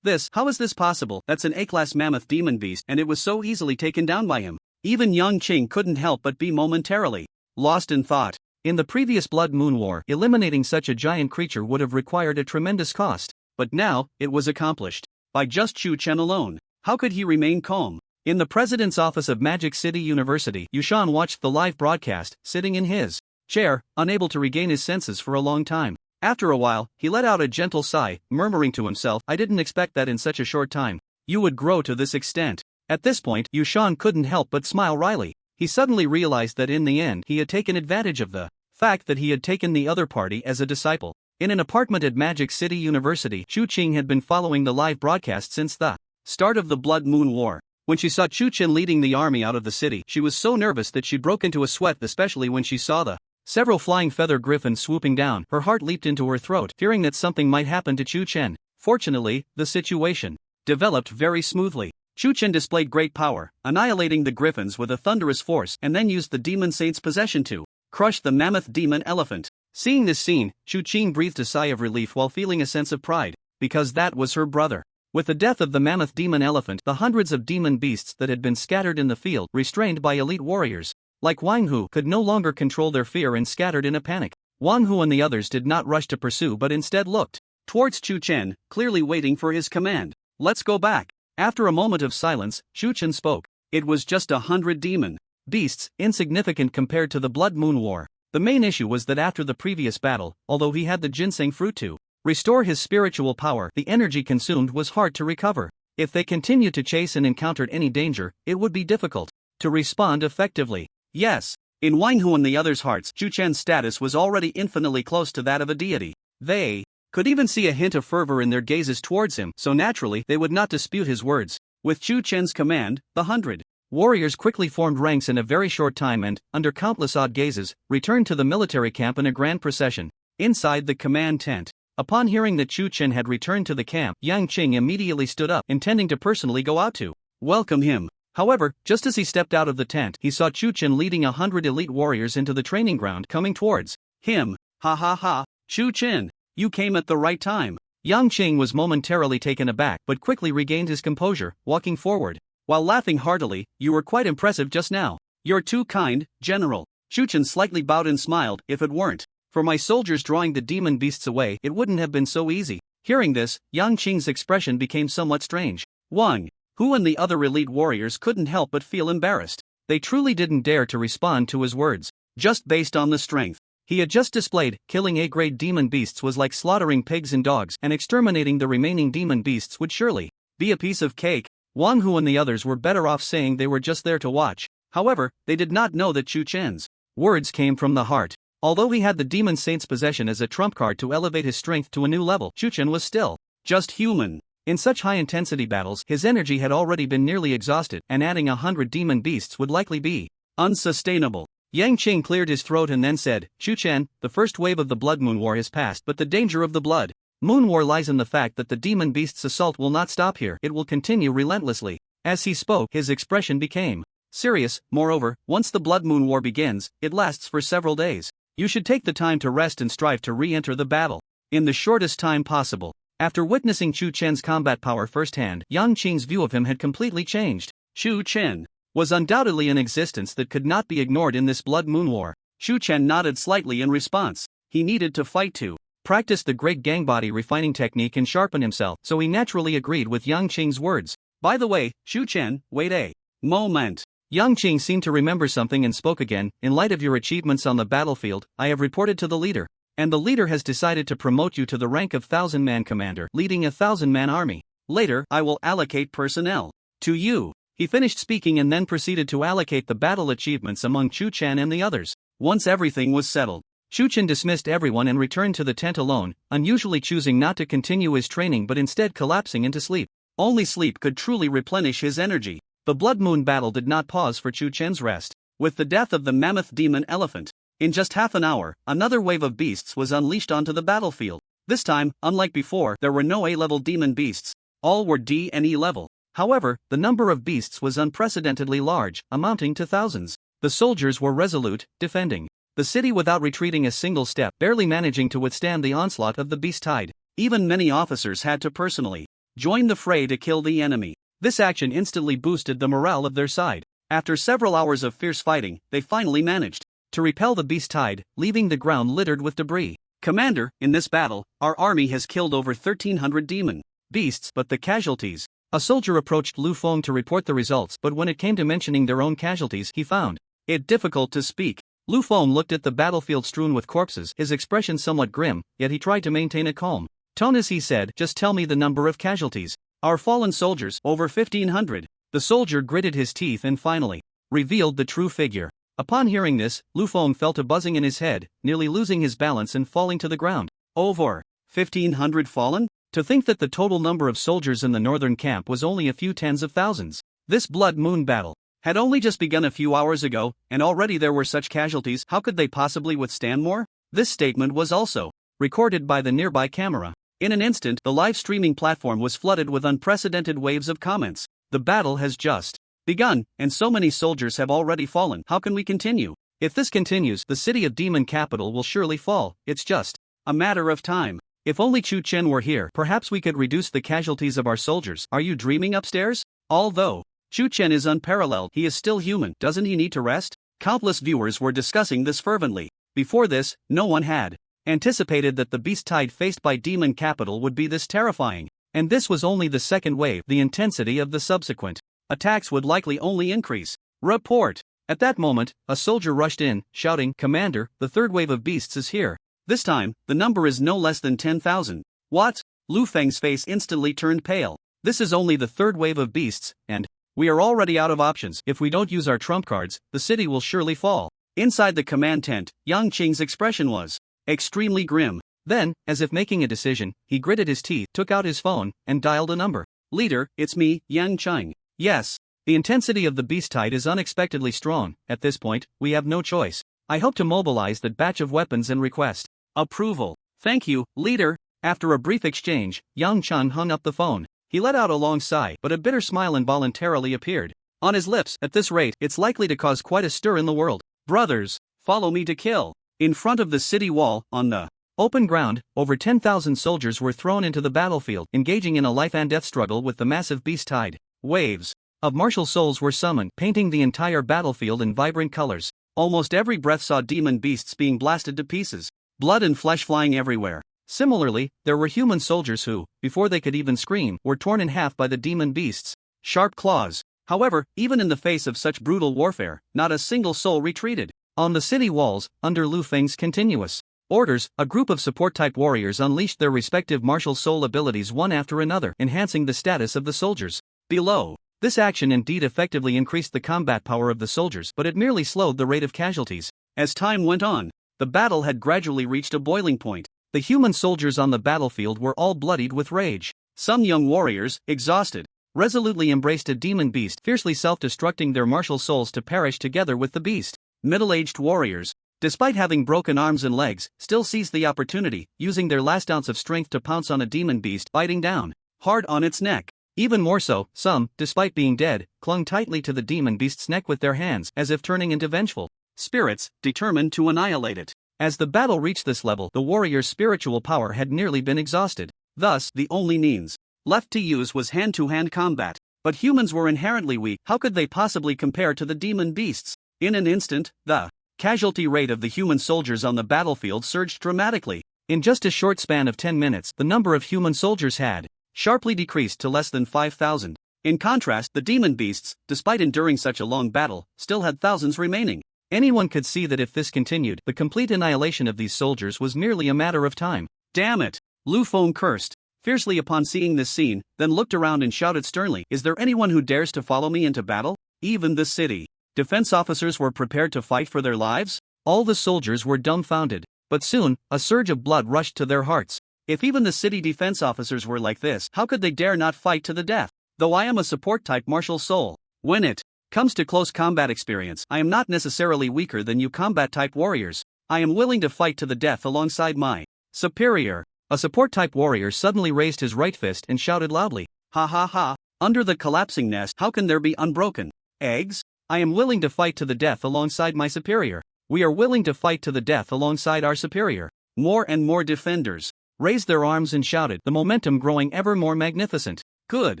How is this possible? That's an A-class mammoth demon beast, and it was so easily taken down by him. Even Yang Qing couldn't help but be momentarily lost in thought. In the previous Blood Moon War, eliminating such a giant creature would have required a tremendous cost, but now, it was accomplished by just Chu Chen alone. How could he remain calm? In the president's office of Magic City University, Yushan watched the live broadcast, sitting in his chair, unable to regain his senses for a long time. After a while, he let out a gentle sigh, murmuring to himself, I didn't expect that in such a short time you would grow to this extent. At this point, Yushan couldn't help but smile wryly. He suddenly realized that in the end he had taken advantage of the fact that he had taken the other party as a disciple. In an apartment at Magic City University, Chu Qing had been following the live broadcast since the start of the Blood Moon War. When she saw Chu Chen leading the army out of the city, she was so nervous that she broke into a sweat, especially when she saw the several flying feather griffins swooping down. Her heart leaped into her throat, fearing that something might happen to Chu Chen. Fortunately, the situation developed very smoothly. Chu Chen displayed great power, annihilating the griffins with a thunderous force, and then used the demon saint's possession to crush the mammoth demon elephant. Seeing this scene, Chu Qing breathed a sigh of relief while feeling a sense of pride, because that was her brother. With the death of the mammoth demon elephant, the hundreds of demon beasts that had been scattered in the field, restrained by elite warriors like Wang Hu, could no longer control their fear and scattered in a panic. Wang Hu and the others did not rush to pursue but instead looked towards Chu Chen, clearly waiting for his command. Let's go back. After a moment of silence, Chu Chen spoke. It was just 100 demon beasts, insignificant compared to the Blood Moon War. The main issue was that after the previous battle, although he had the ginseng fruit to restore his spiritual power, the energy consumed was hard to recover. If they continued to chase and encountered any danger, it would be difficult to respond effectively. Yes, in Wang Hu and the others' hearts, Chu Chen's status was already infinitely close to that of a deity. They could even see a hint of fervor in their gazes towards him, so naturally they would not dispute his words. With Chu Chen's command, the 100 warriors quickly formed ranks in a very short time and, under countless odd gazes, returned to the military camp in a grand procession. Inside the command tent, upon hearing that Chu Chen had returned to the camp, Yang Qing immediately stood up, intending to personally go out to welcome him. However, just as he stepped out of the tent, he saw Chu Chen leading 100 elite warriors into the training ground, coming towards him. Ha ha ha, Chu Chen, you came at the right time. Yang Qing was momentarily taken aback but quickly regained his composure, walking forward, while laughing heartily. You were quite impressive just now. You're too kind, General. Chu Chen slightly bowed and smiled. If it weren't for my soldiers drawing the demon beasts away, it wouldn't have been so easy. Hearing this, Yang Qing's expression became somewhat strange. Wang Hu and the other elite warriors couldn't help but feel embarrassed. They truly didn't dare to respond to his words, just based on the strength he had just displayed. Killing A-grade demon beasts was like slaughtering pigs and dogs, and exterminating the remaining demon beasts would surely be a piece of cake. Wang Hu and the others were better off saying they were just there to watch. However, they did not know that Chu Chen's words came from the heart. Although he had the demon saint's possession as a trump card to elevate his strength to a new level, Chu Chen was still just human. In such high-intensity battles, his energy had already been nearly exhausted, and adding 100 demon beasts would likely be unsustainable. Yang Qing cleared his throat and then said, Chu Chen, the first wave of the Blood Moon War has passed, but the danger of the Blood Moon War lies in the fact that the demon beast's assault will not stop here. It will continue relentlessly. As he spoke, his expression became serious. Moreover, once the Blood Moon War begins, it lasts for several days. You should take the time to rest and strive to re-enter the battle in the shortest time possible. After witnessing Chu Chen's combat power firsthand, Yang Qing's view of him had completely changed. Chu Chen, was undoubtedly an existence that could not be ignored in this blood moon war. Shu Chen nodded slightly in response. He needed to fight to practice the great gang body refining technique and sharpen himself, so he naturally agreed with Yang Qing's words. By the way, Shu Chen, wait a moment. Yang Qing seemed to remember something and spoke again. In light of your achievements on the battlefield, I have reported to the leader. And the leader has decided to promote you to the rank of 1,000-man commander, leading a 1,000-man army. Later, I will allocate personnel to you. He finished speaking and then proceeded to allocate the battle achievements among Shu Chen and the others. Once everything was settled, Shu Chen dismissed everyone and returned to the tent alone, unusually choosing not to continue his training but instead collapsing into sleep. Only sleep could truly replenish his energy. The Blood Moon battle did not pause for Shu Chen's rest. With the death of the mammoth demon elephant, in just half an hour, another wave of beasts was unleashed onto the battlefield. This time, unlike before, there were no A-level demon beasts. All were D and E level. However, the number of beasts was unprecedentedly large, amounting to thousands. The soldiers were resolute, defending the city without retreating a single step, barely managing to withstand the onslaught of the beast tide. Even many officers had to personally join the fray to kill the enemy. This action instantly boosted the morale of their side. After several hours of fierce fighting, they finally managed to repel the beast tide, leaving the ground littered with debris. Commander, in this battle, our army has killed over 1,300 demon beasts, but the casualties. A soldier approached Lu Feng to report the results, but when it came to mentioning their own casualties, he found it difficult to speak. Lu Feng looked at the battlefield strewn with corpses, his expression somewhat grim, yet he tried to maintain a calm tone as he said, "Just tell me the number of casualties." "Our fallen soldiers, over 1,500. The soldier gritted his teeth and finally revealed the true figure. Upon hearing this, Lu Feng felt a buzzing in his head, nearly losing his balance and falling to the ground. Over 1,500 fallen? To think that the total number of soldiers in the northern camp was only a few tens of thousands. This Blood Moon battle had only just begun a few hours ago, and already there were such casualties. How could they possibly withstand more? This statement was also recorded by the nearby camera. In an instant, the live streaming platform was flooded with unprecedented waves of comments. The battle has just begun, and so many soldiers have already fallen. How can we continue? If this continues, the city of Demon Capital will surely fall. It's just a matter of time. If only Shu Chen were here, perhaps we could reduce the casualties of our soldiers. Are you dreaming upstairs? Although Shu Chen is unparalleled, he is still human. Doesn't he need to rest? Countless viewers were discussing this fervently. Before this, no one had anticipated that the beast tide faced by Demon Capital would be this terrifying. And this was only the second wave. The intensity of the subsequent attacks would likely only increase. Report. At that moment, a soldier rushed in, shouting, "Commander, the third wave of beasts is here. This time, the number is no less than 10,000. What? Lu Feng's face instantly turned pale. This is only the third wave of beasts, and we are already out of options. If we don't use our trump cards, the city will surely fall." Inside the command tent, Yang Qing's expression was extremely grim. Then, as if making a decision, he gritted his teeth, took out his phone, and dialed a number. "Leader, it's me, Yang Qing. Yes. The intensity of the beast tide is unexpectedly strong. At this point, we have no choice. I hope to mobilize that batch of weapons and request approval." "Thank you, leader." After a brief exchange, Yang Chen hung up the phone. He let out a long sigh, but a bitter smile involuntarily appeared on his lips. At this rate, it's likely to cause quite a stir in the world. "Brothers, follow me to kill." In front of the city wall, on the open ground, over 10,000 soldiers were thrown into the battlefield, engaging in a life and death struggle with the massive beast tide. Waves of martial souls were summoned, painting the entire battlefield in vibrant colors. Almost every breath saw demon beasts being blasted to pieces, blood and flesh flying everywhere. Similarly, there were human soldiers who, before they could even scream, were torn in half by the demon beasts' sharp claws. However, even in the face of such brutal warfare, not a single soul retreated. On the city walls, under Lu Feng's continuous orders, a group of support-type warriors unleashed their respective martial soul abilities one after another, enhancing the status of the soldiers below. This action indeed effectively increased the combat power of the soldiers, but it merely slowed the rate of casualties. As time went on, the battle had gradually reached a boiling point. The human soldiers on the battlefield were all bloodied with rage. Some young warriors, exhausted, resolutely embraced a demon beast, fiercely self-destructing their martial souls to perish together with the beast. Middle-aged warriors, despite having broken arms and legs, still seized the opportunity, using their last ounce of strength to pounce on a demon beast, biting down hard on its neck. Even more so, some, despite being dead, clung tightly to the demon beast's neck with their hands, as if turning into vengeful spirits, determined to annihilate it. As the battle reached this level, the warrior's spiritual power had nearly been exhausted. Thus, the only means left to use was hand-to-hand combat. But humans were inherently weak. How could they possibly compare to the demon beasts? In an instant, the casualty rate of the human soldiers on the battlefield surged dramatically. In just a short span of 10 minutes, the number of human soldiers had sharply decreased to less than 5,000. In contrast, the demon beasts, despite enduring such a long battle, still had thousands remaining. Anyone could see that if this continued, the complete annihilation of these soldiers was merely a matter of time. Damn it! Lu Feng cursed fiercely upon seeing this scene, then looked around and shouted sternly, "Is there anyone who dares to follow me into battle?" Even the city defense officers were prepared to fight for their lives? All the soldiers were dumbfounded. But soon, a surge of blood rushed to their hearts. If even the city defense officers were like this, how could they dare not fight to the death? Though I am a support-type martial soul, when it comes to close combat experience, I am not necessarily weaker than you combat-type warriors. I am willing to fight to the death alongside my superior. A support-type warrior suddenly raised his right fist and shouted loudly, "Ha ha ha, under the collapsing nest, how can there be unbroken eggs? I am willing to fight to the death alongside my superior. We are willing to fight to the death alongside our superior." More and more defenders raised their arms and shouted, the momentum growing ever more magnificent. Good,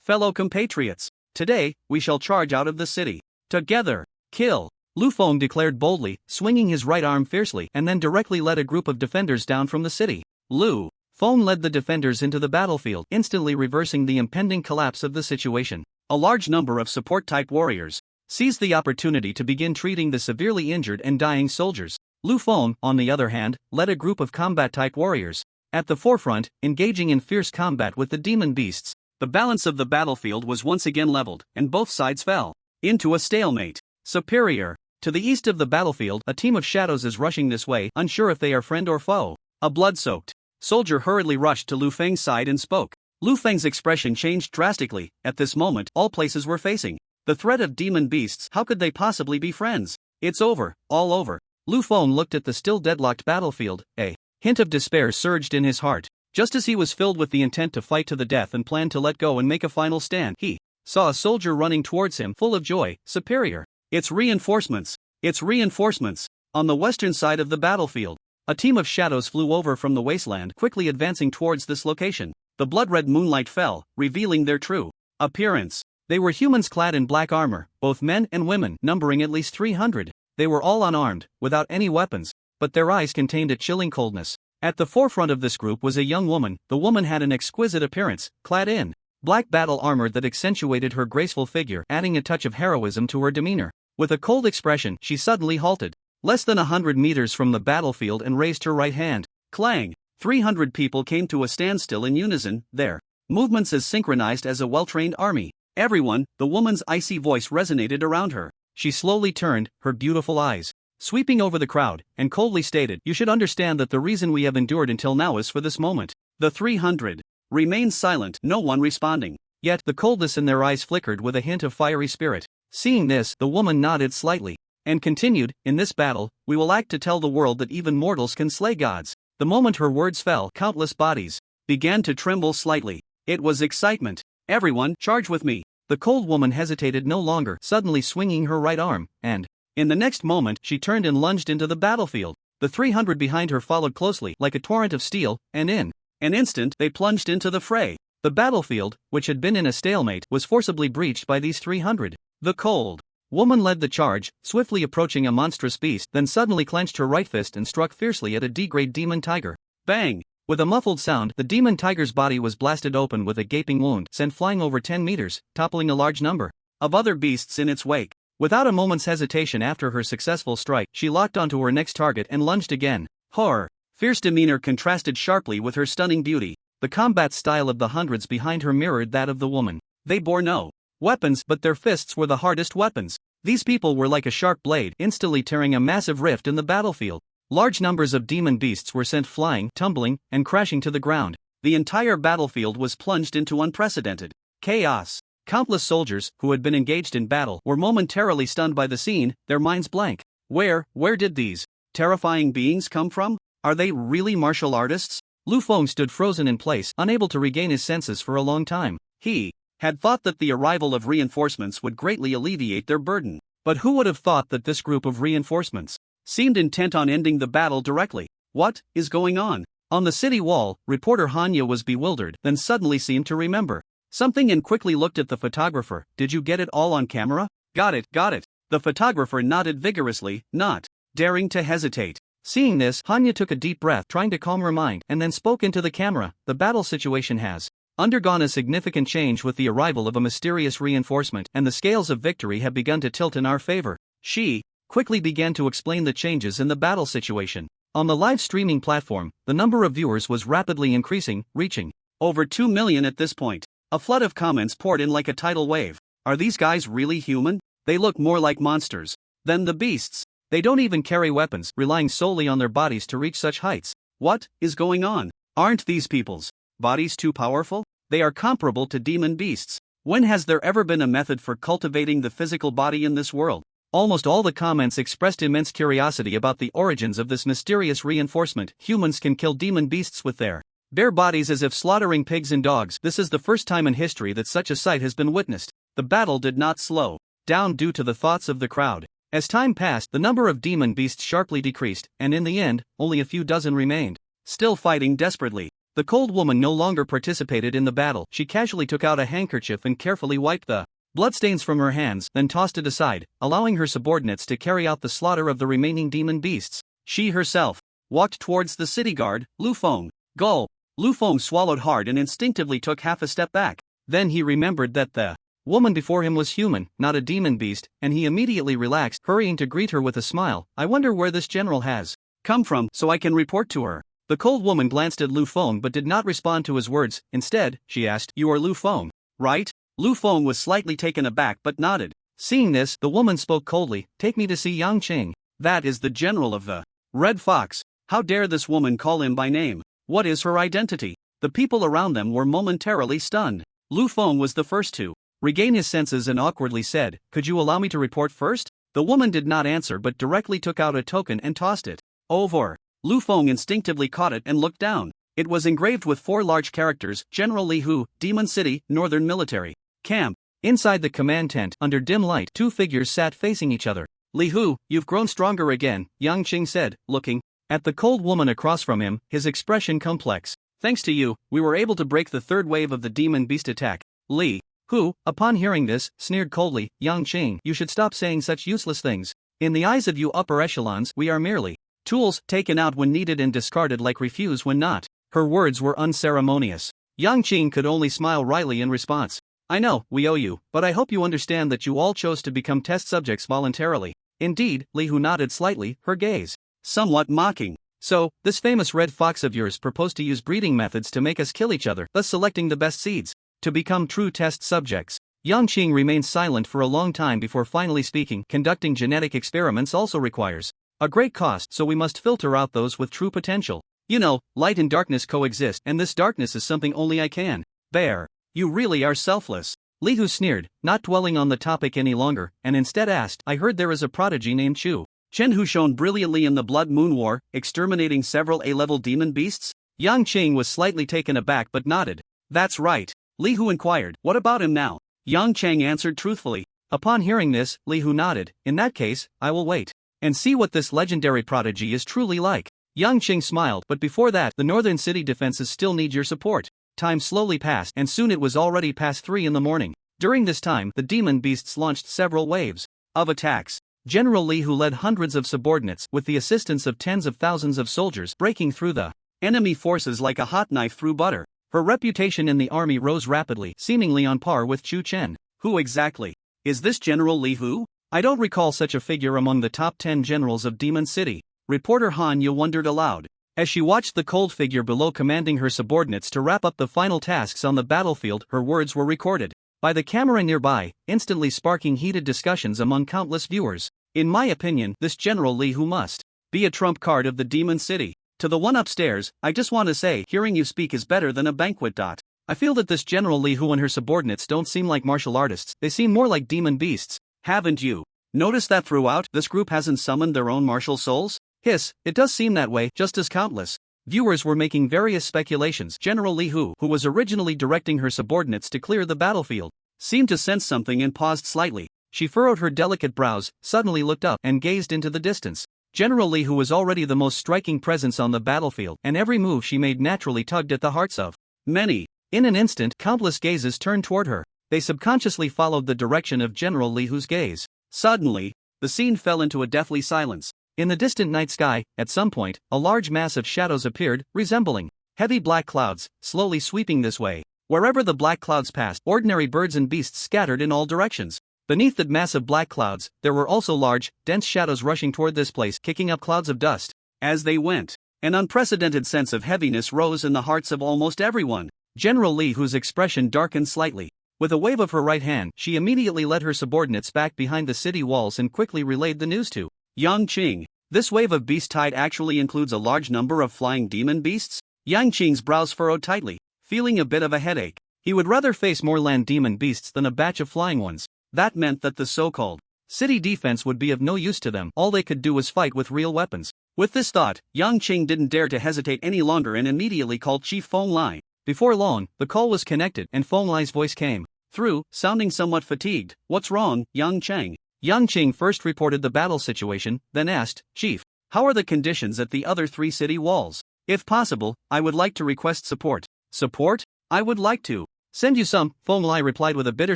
fellow compatriots, today, we shall charge out of the city. Together, kill. Lu Feng declared boldly, swinging his right arm fiercely, and then directly led a group of defenders down from the city. Lu Feng led the defenders into the battlefield, instantly reversing the impending collapse of the situation. A large number of support-type warriors seized the opportunity to begin treating the severely injured and dying soldiers. Lu Feng, on the other hand, led a group of combat-type warriors at the forefront, engaging in fierce combat with the demon beasts. The balance of the battlefield was once again leveled, and both sides fell into a stalemate. Superior. To the east of the battlefield, a team of shadows is rushing this way, unsure if they are friend or foe. A blood-soaked soldier hurriedly rushed to Lu Feng's side and spoke. Lu Feng's expression changed drastically. At this moment, all places were facing the threat of demon beasts. How could they possibly be friends? It's over, all over. Lu Feng looked at the still deadlocked battlefield. A hint of despair surged in his heart. Just as he was filled with the intent to fight to the death and planned to let go and make a final stand, he saw a soldier running towards him, full of joy. Superior. It's reinforcements. It's reinforcements. On the western side of the battlefield, a team of shadows flew over from the wasteland, quickly advancing towards this location. The blood-red moonlight fell, revealing their true appearance. They were humans clad in black armor, both men and women, numbering at least 300. They were all unarmed, without any weapons, but their eyes contained a chilling coldness. At the forefront of this group was a young woman. The woman had an exquisite appearance, clad in black battle armor that accentuated her graceful figure, adding a touch of heroism to her demeanor. With a cold expression, she suddenly halted, less than 100 meters from the battlefield, and raised her right hand. Clang! 300 people came to a standstill in unison, their movements as synchronized as a well-trained army. Everyone, the woman's icy voice resonated around her. She slowly turned, her beautiful eyes sweeping over the crowd, and coldly stated, "You should understand that the reason we have endured until now is for this moment." The 300 remained silent, no one responding. Yet, the coldness in their eyes flickered with a hint of fiery spirit. Seeing this, the woman nodded slightly, and continued, "In this battle, we will act to tell the world that even mortals can slay gods." The moment her words fell, countless bodies began to tremble slightly. It was excitement. "Everyone, charge with me." The cold woman hesitated no longer, suddenly swinging her right arm, and in the next moment, she turned and lunged into the battlefield. The 300 behind her followed closely, like a torrent of steel, and in an instant, they plunged into the fray. The battlefield, which had been in a stalemate, was forcibly breached by these 300. The cold woman led the charge, swiftly approaching a monstrous beast, then suddenly clenched her right fist and struck fiercely at a D-grade demon tiger. Bang! With a muffled sound, the demon tiger's body was blasted open with a gaping wound, sent flying over 10 meters, toppling a large number of other beasts in its wake. Without a moment's hesitation after her successful strike, she locked onto her next target and lunged again. Her fierce demeanor contrasted sharply with her stunning beauty. The combat style of the hundreds behind her mirrored that of the woman. They bore no weapons, but their fists were the hardest weapons. These people were like a sharp blade, instantly tearing a massive rift in the battlefield. Large numbers of demon beasts were sent flying, tumbling, and crashing to the ground. The entire battlefield was plunged into unprecedented chaos. Countless soldiers, who had been engaged in battle, were momentarily stunned by the scene, their minds blank. Where did these terrifying beings come from? Are they really martial artists? Lu Feng stood frozen in place, unable to regain his senses for a long time. He had thought that the arrival of reinforcements would greatly alleviate their burden. But who would have thought that this group of reinforcements seemed intent on ending the battle directly? What is going on? On the city wall, reporter Hanya was bewildered, then suddenly seemed to remember. something and quickly looked at the photographer. Did you get it all on camera? Got it, got it. The photographer nodded vigorously, not daring to hesitate. Seeing this, Hanya took a deep breath, trying to calm her mind, and then spoke into the camera. The battle situation has undergone a significant change with the arrival of a mysterious reinforcement, and the scales of victory have begun to tilt in our favor. She quickly began to explain the changes in the battle situation. On the live streaming platform, the number of viewers was rapidly increasing, reaching over 2 million at this point. A flood of comments poured in like a tidal wave. Are these guys really human? They look more like monsters than the beasts. They don't even carry weapons, relying solely on their bodies to reach such heights. What is going on? Aren't these people's bodies too powerful? They are comparable to demon beasts. When has there ever been a method for cultivating the physical body in this world? Almost all the comments expressed immense curiosity about the origins of this mysterious reinforcement. Humans can kill demon beasts with their bare bodies as if slaughtering pigs and dogs. This is the first time in history that such a sight has been witnessed. The battle did not slow down due to the thoughts of the crowd. As time passed, the number of demon beasts sharply decreased, and in the end, only a few dozen remained, still fighting desperately. The cold woman no longer participated in the battle. She casually took out a handkerchief and carefully wiped the bloodstains from her hands, then tossed it aside, allowing her subordinates to carry out the slaughter of the remaining demon beasts. She herself walked towards the city guard, Lu Feng. Gulp. Lu Feng swallowed hard and instinctively took half a step back. Then he remembered that the woman before him was human, not a demon beast, and he immediately relaxed, hurrying to greet her with a smile. I wonder where this general has come from, so I can report to her. The cold woman glanced at Lu Feng but did not respond to his words. Instead, she asked, You are Lu Feng, right? Lu Feng was slightly taken aback but nodded. Seeing this, the woman spoke coldly, Take me to see Yang Qing. That is the general of the Red Fox. How dare this woman call him by name? What is her identity? The people around them were momentarily stunned. Lu Feng was the first to regain his senses and awkwardly said, Could you allow me to report first? The woman did not answer but directly took out a token and tossed it over. Lu Feng instinctively caught it and looked down. It was engraved with 4 large characters, General Li Hu, Demon City, Northern Military Camp. Inside the command tent, under dim light, 2 figures sat facing each other. Li Hu, you've grown stronger again, Yang Qing said, looking at the cold woman across from him, his expression complex. Thanks to you, we were able to break the 3rd wave of the demon beast attack. Li Hu, upon hearing this, sneered coldly, Yang Qing, you should stop saying such useless things. In the eyes of you upper echelons, we are merely tools, taken out when needed and discarded like refuse when not. Her words were unceremonious. Yang Qing could only smile wryly in response. I know, we owe you, but I hope you understand that you all chose to become test subjects voluntarily. Indeed, Li Hu nodded slightly, her gaze somewhat mocking. So, this famous red fox of yours proposed to use breeding methods to make us kill each other, thus selecting the best seeds to become true test subjects. Yang Qing remained silent for a long time before finally speaking. Conducting genetic experiments also requires a great cost, so we must filter out those with true potential. You know, light and darkness coexist, and this darkness is something only I can bear. You really are selfless. Li Hu sneered, not dwelling on the topic any longer, and instead asked, I heard there is a prodigy named Chu Chen who shone brilliantly in the Blood Moon War, exterminating several A-level demon beasts? Yang Qing was slightly taken aback but nodded. That's right. Li Hu inquired, what about him now? Yang Cheng answered truthfully. Upon hearing this, Li Hu nodded. In that case, I will wait and see what this legendary prodigy is truly like. Yang Qing smiled, but before that, the northern city defenses still need your support. Time slowly passed, and soon it was already past 3 in the morning. During this time, the demon beasts launched several waves of attacks. General Li Hu led hundreds of subordinates, with the assistance of tens of thousands of soldiers, breaking through the enemy forces like a hot knife through butter. Her reputation in the army rose rapidly, seemingly on par with Chu Chen. Who exactly is this General Li Hu? I don't recall such a figure among the top 10 generals of Demon City. Reporter Han Yu wondered aloud. As she watched the cold figure below commanding her subordinates to wrap up the final tasks on the battlefield, her words were recorded by the camera nearby, instantly sparking heated discussions among countless viewers. In my opinion, this General Li Hu must be a trump card of the Demon City. To the one upstairs, I just want to say, hearing you speak is better than a banquet. I feel that this General Li Hu and her subordinates don't seem like martial artists, they seem more like demon beasts. Haven't you noticed that throughout, this group hasn't summoned their own martial souls? Hiss, it does seem that way, just as countless viewers were making various speculations. General Li Hu, who was originally directing her subordinates to clear the battlefield, seemed to sense something and paused slightly. She furrowed her delicate brows, suddenly looked up, and gazed into the distance. General Li Hu was already the most striking presence on the battlefield, and every move she made naturally tugged at the hearts of many. In an instant, countless gazes turned toward her. They subconsciously followed the direction of General Li Hu's gaze. Suddenly, the scene fell into a deathly silence. In the distant night sky, at some point, a large mass of shadows appeared, resembling heavy black clouds, slowly sweeping this way. Wherever the black clouds passed, ordinary birds and beasts scattered in all directions. Beneath that mass of black clouds, there were also large, dense shadows rushing toward this place, kicking up clouds of dust. As they went, an unprecedented sense of heaviness rose in the hearts of almost everyone. General Li Hu's expression darkened slightly. With a wave of her right hand, she immediately led her subordinates back behind the city walls and quickly relayed the news to Yang Qing. This wave of beast tide actually includes a large number of flying demon beasts? Yang Qing's brows furrowed tightly, feeling a bit of a headache. He would rather face more land demon beasts than a batch of flying ones. That meant that the so-called city defense would be of no use to them. All they could do was fight with real weapons. With this thought, Yang Qing didn't dare to hesitate any longer and immediately called Chief Feng Lai. Before long, the call was connected and Feng Lai's voice came through, sounding somewhat fatigued. What's wrong, Yang Qing? Yang Qing first reported the battle situation, then asked, Chief, how are the conditions at the other 3 city walls? If possible, I would like to request support. Support? I would like to send you some, Feng Lai replied with a bitter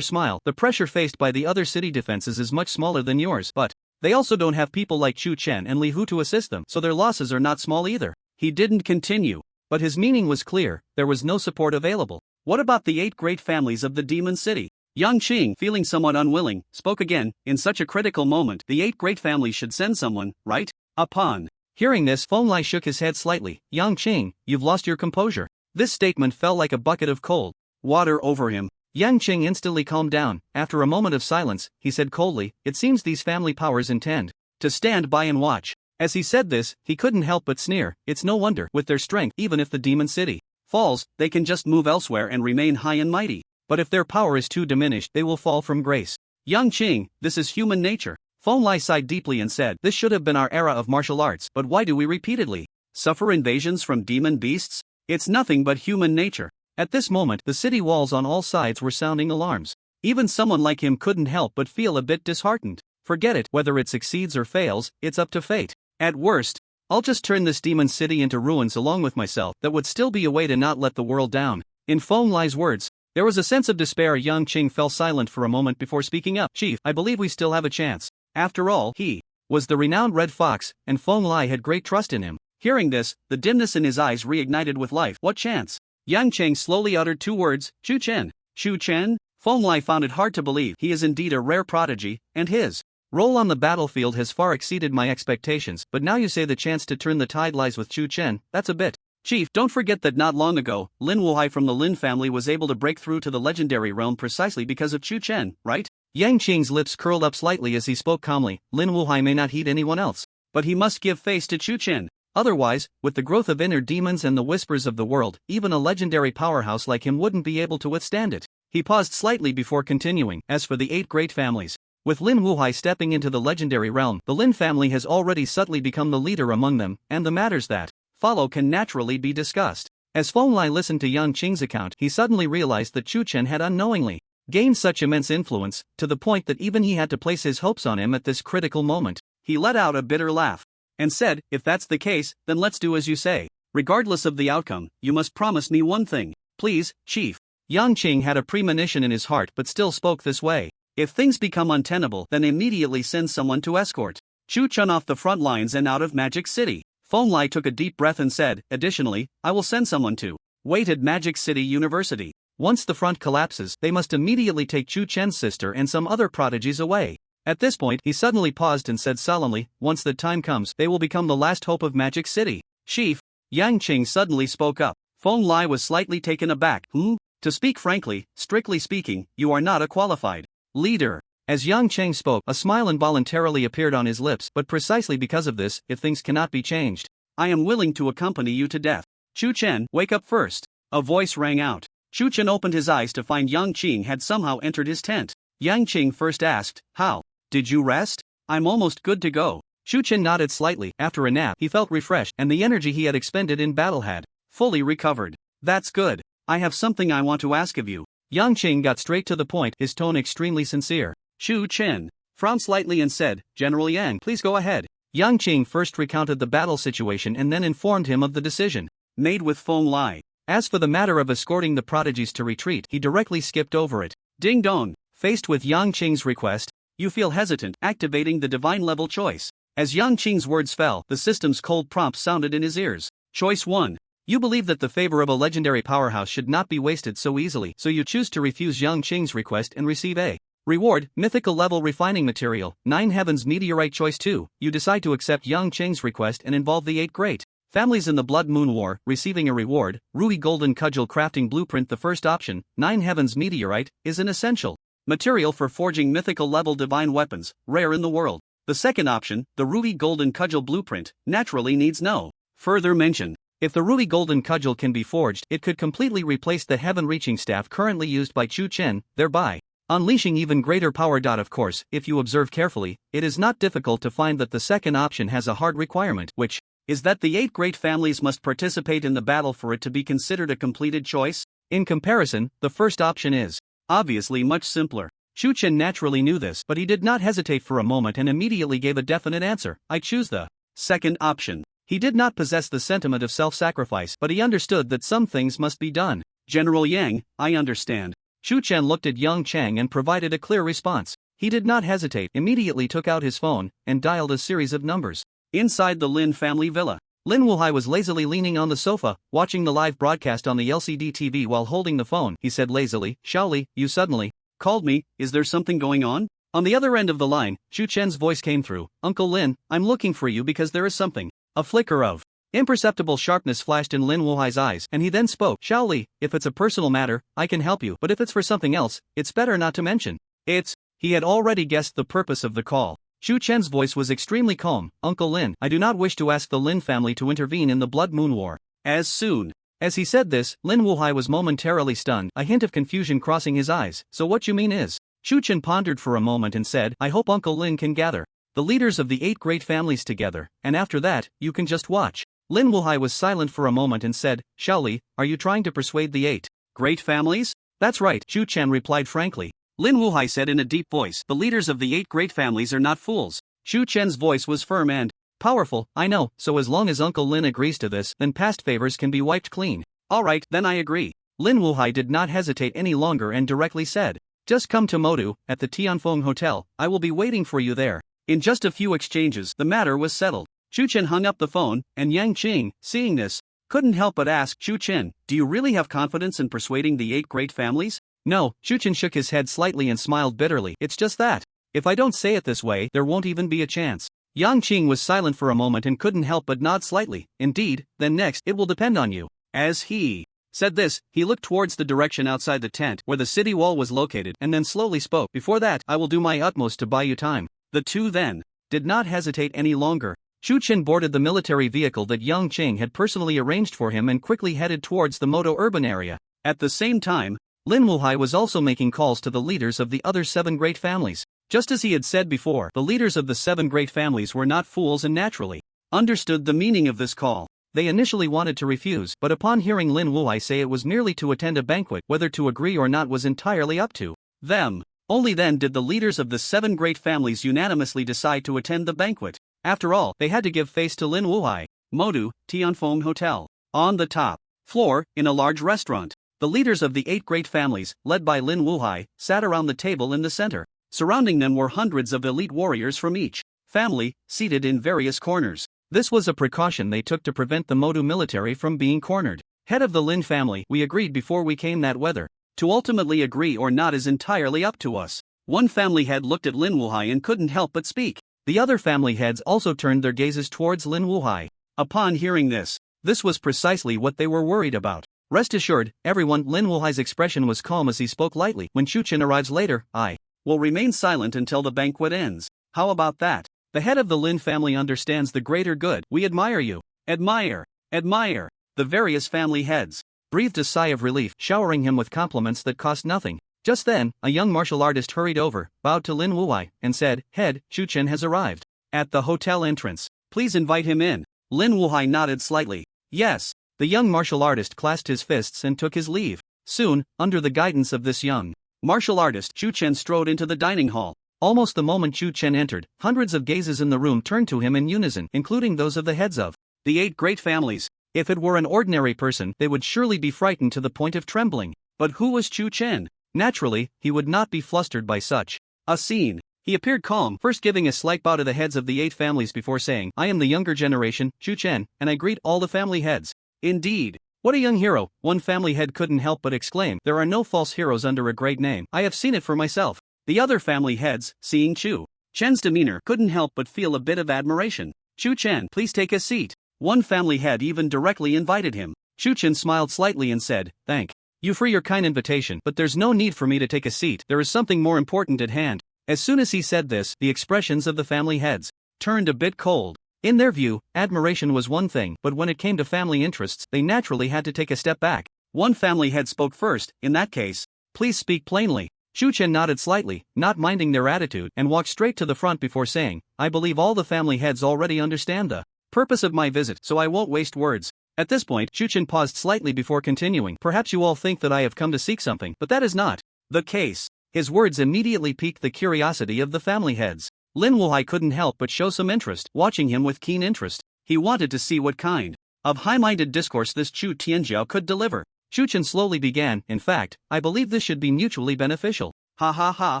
smile. The pressure faced by the other city defenses is much smaller than yours, but they also don't have people like Chu Chen and Li Hu to assist them, so their losses are not small either. He didn't continue, but his meaning was clear. There was no support available. What about the 8 great families of the demon city? Yang Qing, feeling somewhat unwilling, spoke again. In such a critical moment, the 8 great families should send someone, right? Upon hearing this, Feng Lai shook his head slightly. Yang Qing, you've lost your composure. This statement fell like a bucket of cold water over him. Yang Qing instantly calmed down. After a moment of silence, he said coldly, it seems these family powers intend to stand by and watch. As he said this, he couldn't help but sneer. It's no wonder, with their strength, even if the demon city falls, they can just move elsewhere and remain high and mighty. But if their power is too diminished, they will fall from grace. Yang Qing, this is human nature. Feng Lai sighed deeply and said, this should have been our era of martial arts, but why do we repeatedly suffer invasions from demon beasts? It's nothing but human nature. At this moment, the city walls on all sides were sounding alarms. Even someone like him couldn't help but feel a bit disheartened. Forget it, whether it succeeds or fails, it's up to fate. At worst, I'll just turn this demon city into ruins along with myself. That would still be a way to not let the world down. In Feng Lai's words, there was a sense of despair. Yang Qing fell silent for a moment before speaking up. Chief, I believe we still have a chance. After all, he was the renowned Red Fox, and Feng Lai had great trust in him. Hearing this, the dimness in his eyes reignited with life. What chance? Yang Qing slowly uttered 2 words, Chu Chen. Chu Chen? Feng Lai found it hard to believe. He is indeed a rare prodigy, and his role on the battlefield has far exceeded my expectations. But now you say the chance to turn the tide lies with Chu Chen, that's a bit. Chief, don't forget that not long ago, Lin Wuhai from the Lin family was able to break through to the legendary realm precisely because of Chu Chen, right? Yang Qing's lips curled up slightly as he spoke calmly. Lin Wuhai may not heed anyone else, but he must give face to Chu Chen. Otherwise, with the growth of inner demons and the whispers of the world, even a legendary powerhouse like him wouldn't be able to withstand it. He paused slightly before continuing. As for the 8 great families, with Lin Wuhai stepping into the legendary realm, the Lin family has already subtly become the leader among them, and the matters that follow can naturally be discussed. As Feng Lai listened to Yang Qing's account, he suddenly realized that Chu Chen had unknowingly gained such immense influence, to the point that even he had to place his hopes on him at this critical moment. He let out a bitter laugh and said, if that's the case, then let's do as you say. Regardless of the outcome, you must promise me one thing. Please, Chief. Yang Qing had a premonition in his heart but still spoke this way. If things become untenable, then immediately send someone to escort Chu Chen off the front lines and out of Magic City. Feng Lai took a deep breath and said, additionally, I will send someone to wait at Magic City University. Once the front collapses, they must immediately take Chu Chen's sister and some other prodigies away. At this point, he suddenly paused and said solemnly, once the time comes, they will become the last hope of Magic City. Chief, Yang Qing suddenly spoke up. Feng Lai was slightly taken aback. To speak frankly, strictly speaking, you are not a qualified leader. As Yang Qing spoke, a smile involuntarily appeared on his lips, but precisely because of this, if things cannot be changed, I am willing to accompany you to death. Chu Chen, wake up first. A voice rang out. Chu Chen opened his eyes to find Yang Qing had somehow entered his tent. Yang Qing first asked, how did you rest? I'm almost good to go. Chu Chen nodded slightly. After a nap, he felt refreshed, and the energy he had expended in battle had fully recovered. That's good. I have something I want to ask of you. Yang Qing got straight to the point, his tone extremely sincere. Chu Chen frowned slightly and said, General Yang, please go ahead. Yang Qing first recounted the battle situation and then informed him of the decision made with Feng Lai. As for the matter of escorting the prodigies to retreat, he directly skipped over it. Ding dong! Faced with Yang Qing's request, you feel hesitant, activating the divine level choice. As Yang Qing's words fell, the system's cold prompt sounded in his ears. Choice 1. You believe that the favor of a legendary powerhouse should not be wasted so easily, so you choose to refuse Yang Qing's request and receive a reward, mythical level refining material, 9 heavens meteorite. Choice 2. You decide to accept Yang Qing's request and involve the 8 great families in the Blood Moon War, receiving a reward, Rui Golden Cudgel crafting blueprint. The first option, 9 heavens meteorite, is an essential material for forging mythical level divine weapons, rare in the world. The second option, the Rui Golden Cudgel blueprint, naturally needs no further mention. If the Rui Golden Cudgel can be forged, it could completely replace the heaven-reaching staff currently used by Chu Chen, thereby unleashing even greater power. Of course, if you observe carefully, it is not difficult to find that the second option has a hard requirement, which is that the 8 great families must participate in the battle for it to be considered a completed choice. In comparison, the first option is obviously much simpler. Chu Chen naturally knew this, but he did not hesitate for a moment and immediately gave a definite answer. I choose the second option. He did not possess the sentiment of self-sacrifice, but he understood that some things must be done. General Yang, I understand. Chu Chen looked at Yang Chang and provided a clear response. He did not hesitate, immediately took out his phone, and dialed a series of numbers. Inside the Lin family villa, Lin Wuhai was lazily leaning on the sofa, watching the live broadcast on the LCD TV while holding the phone. He said lazily, Shaoli, you suddenly called me, is there something going on? On the other end of the line, Chu Chen's voice came through. Uncle Lin, I'm looking for you because there is something. A flicker of imperceptible sharpness flashed in Lin Wuhai's eyes, and he then spoke. Shaoli, if it's a personal matter, I can help you, but if it's for something else, it's better not to mention. He had already guessed the purpose of the call. Chu Chen's voice was extremely calm. Uncle Lin, I do not wish to ask the Lin family to intervene in the Blood Moon War. As soon as he said this, Lin Wuhai was momentarily stunned, a hint of confusion crossing his eyes. So what you mean is? Chu Chen pondered for a moment and said, I hope Uncle Lin can gather the leaders of the 8 great families together, and after that, you can just watch. Lin Wuhai was silent for a moment and said, Shaoli, are you trying to persuade the 8 great families? That's right, Chu Chen replied frankly. Lin Wuhai said in a deep voice, the leaders of the 8 great families are not fools. Chu Chen's voice was firm and powerful. I know, so as long as Uncle Lin agrees to this, then past favors can be wiped clean. Alright, then I agree. Lin Wuhai did not hesitate any longer and directly said, just come to Modu, at the Tianfeng Hotel, I will be waiting for you there. In just a few exchanges, the matter was settled. Chu Chen hung up the phone, and Yang Qing, seeing this, couldn't help but ask, Chu Chen, do you really have confidence in persuading the 8 great families? No, Chu Chen shook his head slightly and smiled bitterly. It's just that. If I don't say it this way, there won't even be a chance. Yang Qing was silent for a moment and couldn't help but nod slightly. Indeed, then next, it will depend on you. As he said this, he looked towards the direction outside the tent where the city wall was located and then slowly spoke. Before that, I will do my utmost to buy you time. The two then did not hesitate any longer. Chu Chen boarded the military vehicle that Yang Qing had personally arranged for him and quickly headed towards the Moto urban area. At the same time, Lin Wuhai was also making calls to the leaders of the other 7 great families. Just as he had said before, the leaders of the 7 great families were not fools and naturally understood the meaning of this call. They initially wanted to refuse, but upon hearing Lin Wuhai say it was merely to attend a banquet, whether to agree or not was entirely up to them. Only then did the leaders of the 7 great families unanimously decide to attend the banquet. After all, they had to give face to Lin Wuhai. Modu, Tianfeng Hotel. On the top floor, in a large restaurant, the leaders of the 8 great families, led by Lin Wuhai, sat around the table in the center. Surrounding them were hundreds of elite warriors from each family, seated in various corners. This was a precaution they took to prevent the Modu military from being cornered. Head of the Lin family, we agreed before we came that whether to ultimately agree or not is entirely up to us. One family head looked at Lin Wuhai and couldn't help but speak. The other family heads also turned their gazes towards Lin Wuhai. Upon hearing this was precisely what they were worried about. Rest assured, everyone. Lin Wuhai's expression was calm as he spoke lightly. When Chu Chen arrives later, I will remain silent until the banquet ends. How about that? The head of the Lin family understands the greater good. We admire you. Admire. Admire. The various family heads breathed a sigh of relief, showering him with compliments that cost nothing. Just then, a young martial artist hurried over, bowed to Lin Wuhai, and said, Head, Chu Chen has arrived. At the hotel entrance. Please invite him in. Lin Wuhai nodded slightly. Yes. The young martial artist clasped his fists and took his leave. Soon, under the guidance of this young martial artist, Chu Chen strode into the dining hall. Almost the moment Chu Chen entered, hundreds of gazes in the room turned to him in unison, including those of the heads of the 8 great families. If it were an ordinary person, they would surely be frightened to the point of trembling. But who was Chu Chen? Naturally, he would not be flustered by such a scene. He appeared calm, first giving a slight bow to the heads of the 8 families before saying, "I am the younger generation, Chu Chen, and I greet all the family heads." Indeed. What a young hero, one family head couldn't help but exclaim. There are no false heroes under a great name. I have seen it for myself. The other family heads, seeing Chu Chen's demeanor, couldn't help but feel a bit of admiration. "Chu Chen, please take a seat." One family head even directly invited him. Chu Chen smiled slightly and said, "Thank you for your kind invitation, but there's no need for me to take a seat. There is something more important at hand." As soon as he said this, the expressions of the family heads turned a bit cold. In their view, admiration was one thing, but when it came to family interests, they naturally had to take a step back. One family head spoke first. "In that case, please speak plainly." Chu Chen nodded slightly, not minding their attitude, and walked straight to the front before saying, "I believe all the family heads already understand the purpose of my visit, so I won't waste words." At this point, Chu Chen paused slightly before continuing. "Perhaps you all think that I have come to seek something, but that is not the case." His words immediately piqued the curiosity of the family heads. Lin Wuhai couldn't help but show some interest, watching him with keen interest. He wanted to see what kind of high-minded discourse this Chu Tianjiao could deliver. Chu Chen slowly began, "In fact, I believe this should be mutually beneficial." "Ha ha ha.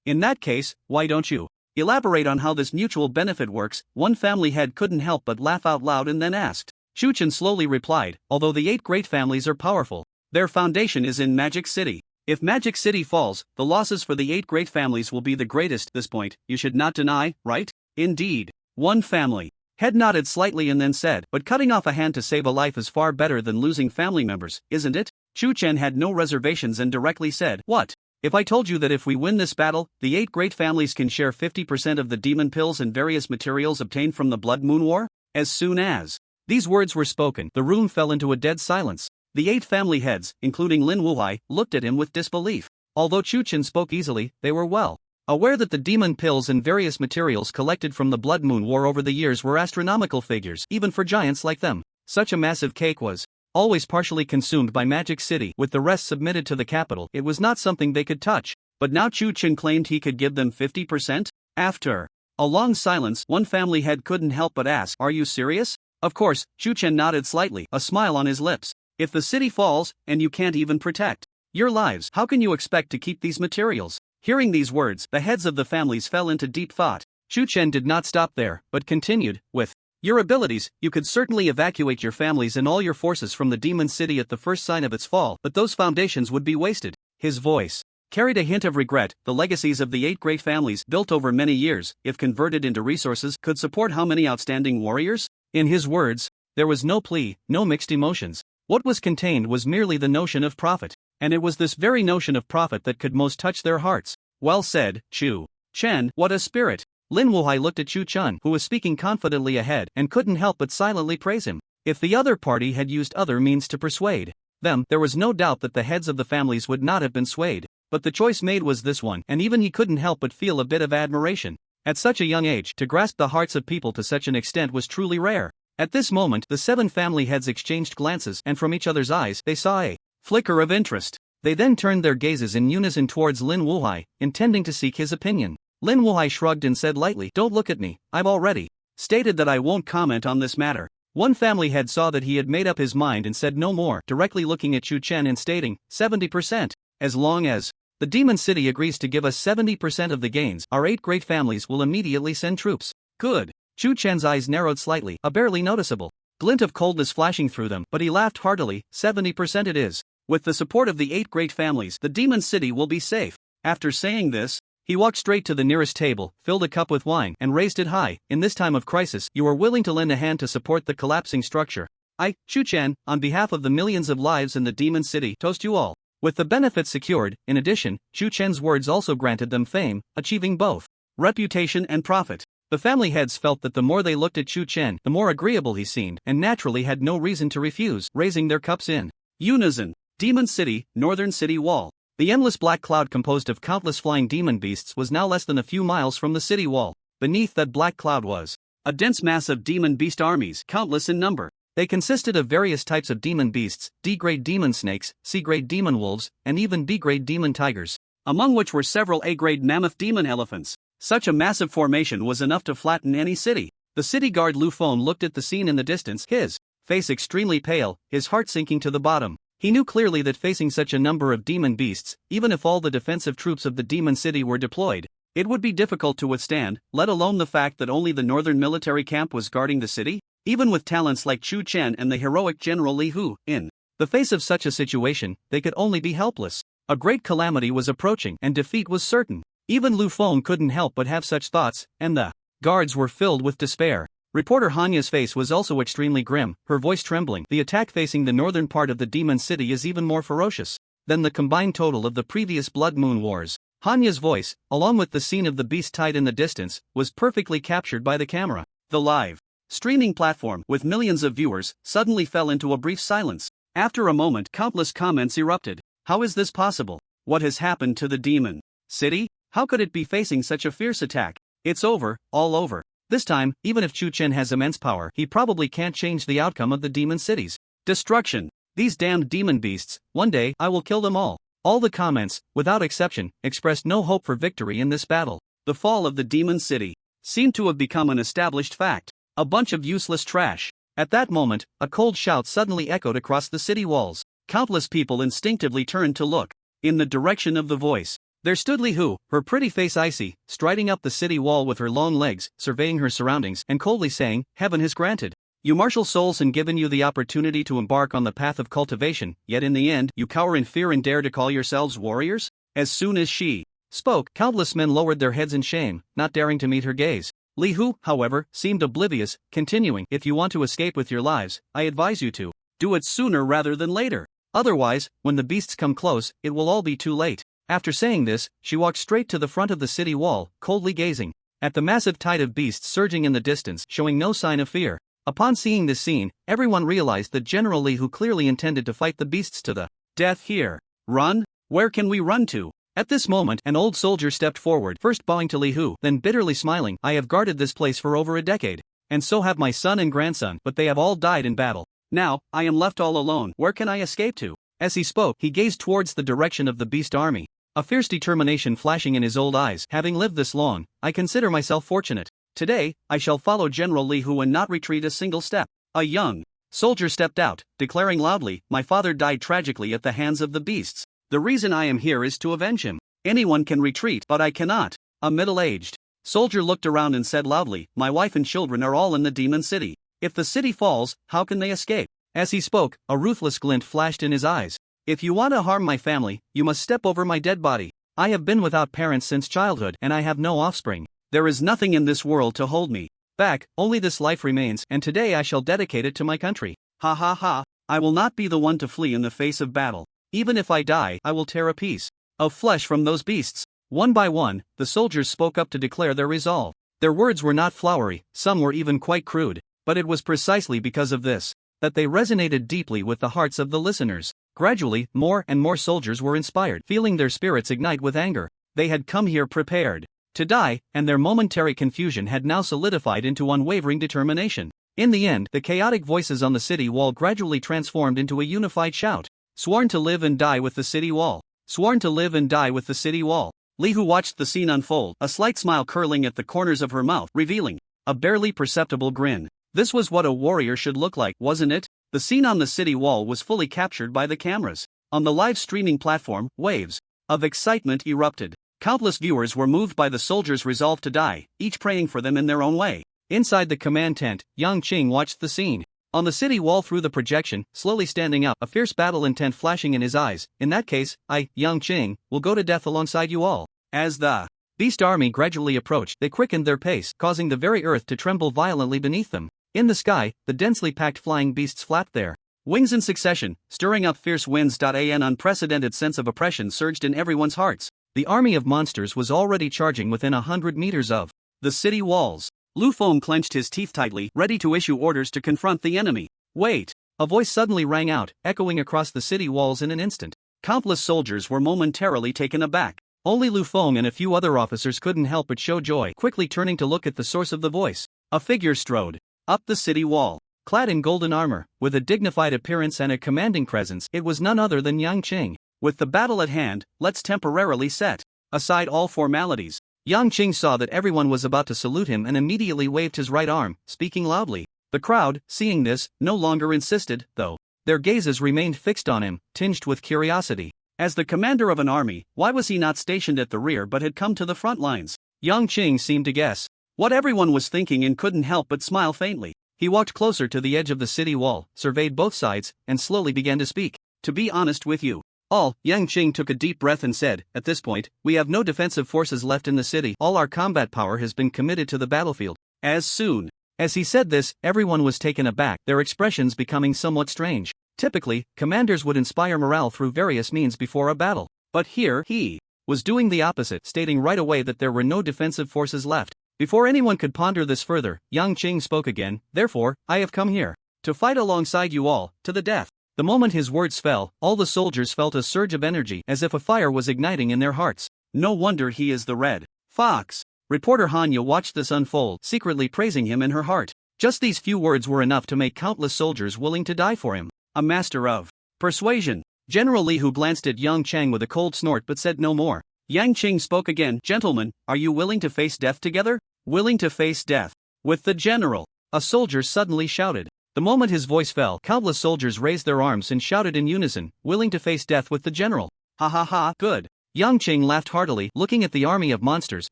In that case, why don't you elaborate on how this mutual benefit works?" One family head couldn't help but laugh out loud and then asked. Chu Chen slowly replied, "Although the 8 great families are powerful, their foundation is in Magic City. If Magic City falls, the losses for the 8 great families will be the greatest. This point, you should not deny, right?" "Indeed." One family head nodded slightly and then said, "But cutting off a hand to save a life is far better than losing family members, isn't it?" Chu Chen had no reservations and directly said, "What if I told you that if we win this battle, the 8 great families can share 50% of the demon pills and various materials obtained from the Blood Moon War?" As soon as these words were spoken, the room fell into a dead silence. The 8 family heads, including Lin Wuhai, looked at him with disbelief. Although Chu Chen spoke easily, they were well aware that the demon pills and various materials collected from the Blood Moon War over the years were astronomical figures, even for giants like them. Such a massive cake was always partially consumed by Magic City, with the rest submitted to the capital. It was not something they could touch. But now Chu Chen claimed he could give them 50%? After a long silence, one family head couldn't help but ask, "Are you serious?" Of course, Chu Chen nodded slightly, a smile on his lips. "If the city falls, and you can't even protect your lives, how can you expect to keep these materials?" Hearing these words, the heads of the families fell into deep thought. Chu Chen did not stop there, but continued, "With your abilities, you could certainly evacuate your families and all your forces from the demon city at the first sign of its fall, but those foundations would be wasted." His voice carried a hint of regret. The legacies of the 8 great families, built over many years, if converted into resources, could support how many outstanding warriors? In his words, there was no plea, no mixed emotions. What was contained was merely the notion of profit, and it was this very notion of profit that could most touch their hearts. "Well said, Chu Chen, what a spirit." Lin Wuhai looked at Chu Chen, who was speaking confidently ahead, and couldn't help but silently praise him. If the other party had used other means to persuade them, there was no doubt that the heads of the families would not have been swayed. But the choice made was this one, and even he couldn't help but feel a bit of admiration. At such a young age, to grasp the hearts of people to such an extent was truly rare. At this moment, the 7 family heads exchanged glances, and from each other's eyes, they saw a flicker of interest. They then turned their gazes in unison towards Lin Wuhai, intending to seek his opinion. Lin Wuhai shrugged and said lightly, "Don't look at me, I've already stated that I won't comment on this matter." One family head saw that he had made up his mind and said no more, directly looking at Chu Chen and stating, 70%. As long as the Demon City agrees to give us 70% of the gains, our 8 great families will immediately send troops. Good. Chu Chen's eyes narrowed slightly, a barely noticeable glint of coldness flashing through them, but he laughed heartily. 70% it is. With the support of the 8 great families, the Demon City will be safe. After saying this, he walked straight to the nearest table, filled a cup with wine, and raised it high. "In this time of crisis, you are willing to lend a hand to support the collapsing structure. I, Chu Chen, on behalf of the millions of lives in the Demon City, toast you all." With the benefits secured, in addition, Chu Chen's words also granted them fame, achieving both reputation and profit. The family heads felt that the more they looked at Chu Chen, the more agreeable he seemed, and naturally had no reason to refuse, raising their cups in unison. Demon City, Northern City Wall. The endless black cloud composed of countless flying demon beasts was now less than a few miles from the city wall. Beneath that black cloud was a dense mass of demon beast armies, countless in number. They consisted of various types of demon beasts, D-grade demon snakes, C-grade demon wolves, and even B-grade demon tigers, among which were several A-grade mammoth demon elephants. Such a massive formation was enough to flatten any city. The city guard Lu Feng looked at the scene in the distance, his face extremely pale, his heart sinking to the bottom. He knew clearly that facing such a number of demon beasts, even if all the defensive troops of the demon city were deployed, it would be difficult to withstand, let alone the fact that only the northern military camp was guarding the city. Even with talents like Chu Chen and the heroic General Li Hu, in the face of such a situation, they could only be helpless. A great calamity was approaching and defeat was certain. Even Lu Feng couldn't help but have such thoughts, and the guards were filled with despair. Reporter Hanya's face was also extremely grim, her voice trembling. The attack facing the northern part of the demon city is even more ferocious than the combined total of the previous Blood Moon Wars. Hanya's voice, along with the scene of the beast tied in the distance, was perfectly captured by the camera. The live streaming platform, with millions of viewers, suddenly fell into a brief silence. After a moment, countless comments erupted. How is this possible? What has happened to the demon city? How could it be facing such a fierce attack? It's over, all over. This time, even if Chu Chen has immense power, he probably can't change the outcome of the demon city's destruction. These damned demon beasts, one day I will kill them all. All the comments, without exception, expressed no hope for victory in this battle. The fall of the demon city seemed to have become an established fact. A bunch of useless trash. At that moment, a cold shout suddenly echoed across the city walls. Countless people instinctively turned to look in the direction of the voice. There stood Li Hu, her pretty face icy, striding up the city wall with her long legs, surveying her surroundings and coldly saying, "Heaven has granted you martial souls and given you the opportunity to embark on the path of cultivation, yet in the end you cower in fear and dare to call yourselves warriors?" As soon as she spoke, countless men lowered their heads in shame, not daring to meet her gaze. Li Hu, however, seemed oblivious, continuing, "If you want to escape with your lives, I advise you to do it sooner rather than later. Otherwise, when the beasts come close, it will all be too late." After saying this, she walked straight to the front of the city wall, coldly gazing at the massive tide of beasts surging in the distance, showing no sign of fear. Upon seeing this scene, everyone realized that General Li Hu clearly intended to fight the beasts to the death here. Run? Where can we run to? At this moment, an old soldier stepped forward, first bowing to Li Hu, then bitterly smiling. "I have guarded this place for over a decade, and so have my son and grandson, but they have all died in battle. Now, I am left all alone. Where can I escape to?" As he spoke, he gazed towards the direction of the beast army, a fierce determination flashing in his old eyes. "Having lived this long, I consider myself fortunate. Today, I shall follow General Li Hu and not retreat a single step." A young soldier stepped out, declaring loudly, "My father died tragically at the hands of the beasts. The reason I am here is to avenge him. Anyone can retreat, but I cannot." A middle-aged soldier looked around and said loudly, "My wife and children are all in the demon city. If the city falls, how can they escape?" As he spoke, a ruthless glint flashed in his eyes. "If you want to harm my family, you must step over my dead body. I have been without parents since childhood and I have no offspring. There is nothing in this world to hold me back, only this life remains, and today I shall dedicate it to my country. Ha ha ha, I will not be the one to flee in the face of battle. Even if I die, I will tear a piece of flesh from those beasts." One by one, the soldiers spoke up to declare their resolve. Their words were not flowery, some were even quite crude, but it was precisely because of this that they resonated deeply with the hearts of the listeners. Gradually, more and more soldiers were inspired, feeling their spirits ignite with anger. They had come here prepared to die, and their momentary confusion had now solidified into unwavering determination. In the end, the chaotic voices on the city wall gradually transformed into a unified shout. "Sworn to live and die with the city wall. Sworn to live and die with the city wall." Li Hu watched the scene unfold, a slight smile curling at the corners of her mouth, revealing a barely perceptible grin. This was what a warrior should look like, wasn't it? The scene on the city wall was fully captured by the cameras. On the live streaming platform, waves of excitement erupted. Countless viewers were moved by the soldiers' resolve to die, each praying for them in their own way. Inside the command tent, Yang Qing watched the scene. On the city wall through the projection, slowly standing up, a fierce battle intent flashing in his eyes. "In that case, I, Yang Qing, will go to death alongside you all." As the beast army gradually approached, they quickened their pace, causing the very earth to tremble violently beneath them. In the sky, the densely packed flying beasts flapped their wings in succession, stirring up fierce winds. An unprecedented sense of oppression surged in everyone's hearts. The army of monsters was already charging within 100 meters of the city walls. Lu Feng clenched his teeth tightly, ready to issue orders to confront the enemy. "Wait!" A voice suddenly rang out, echoing across the city walls in an instant. Countless soldiers were momentarily taken aback. Only Lu Feng and a few other officers couldn't help but show joy, quickly turning to look at the source of the voice. A figure strode up the city wall. Clad in golden armor, with a dignified appearance and a commanding presence, it was none other than Yang Qing. "With the battle at hand, let's temporarily set aside all formalities." Yang Qing saw that everyone was about to salute him and immediately waved his right arm, speaking loudly. The crowd, seeing this, no longer insisted, though. Their gazes remained fixed on him, tinged with curiosity. As the commander of an army, why was he not stationed at the rear but had come to the front lines? Yang Qing seemed to guess what everyone was thinking and couldn't help but smile faintly. He walked closer to the edge of the city wall, surveyed both sides, and slowly began to speak. To be honest with you all, Yang Qing took a deep breath and said, at this point, we have no defensive forces left in the city. All our combat power has been committed to the battlefield. As soon as he said this, everyone was taken aback, their expressions becoming somewhat strange. Typically, commanders would inspire morale through various means before a battle. But here, he was doing the opposite, stating right away that there were no defensive forces left. Before anyone could ponder this further, Yang Qing spoke again, therefore, I have come here to fight alongside you all, to the death. The moment his words fell, all the soldiers felt a surge of energy as if a fire was igniting in their hearts. No wonder he is the Red Fox. Reporter Hanya watched this unfold, secretly praising him in her heart. Just these few words were enough to make countless soldiers willing to die for him. A master of persuasion. General Li Hu glanced at Yang Chang with a cold snort but said no more. Yang Qing spoke again. Gentlemen, are you willing to face death together? Willing to face death with the general? A soldier suddenly shouted. The moment his voice fell, countless soldiers raised their arms and shouted in unison, willing to face death with the general. Ha ha ha, good. Yang Qing laughed heartily, looking at the army of monsters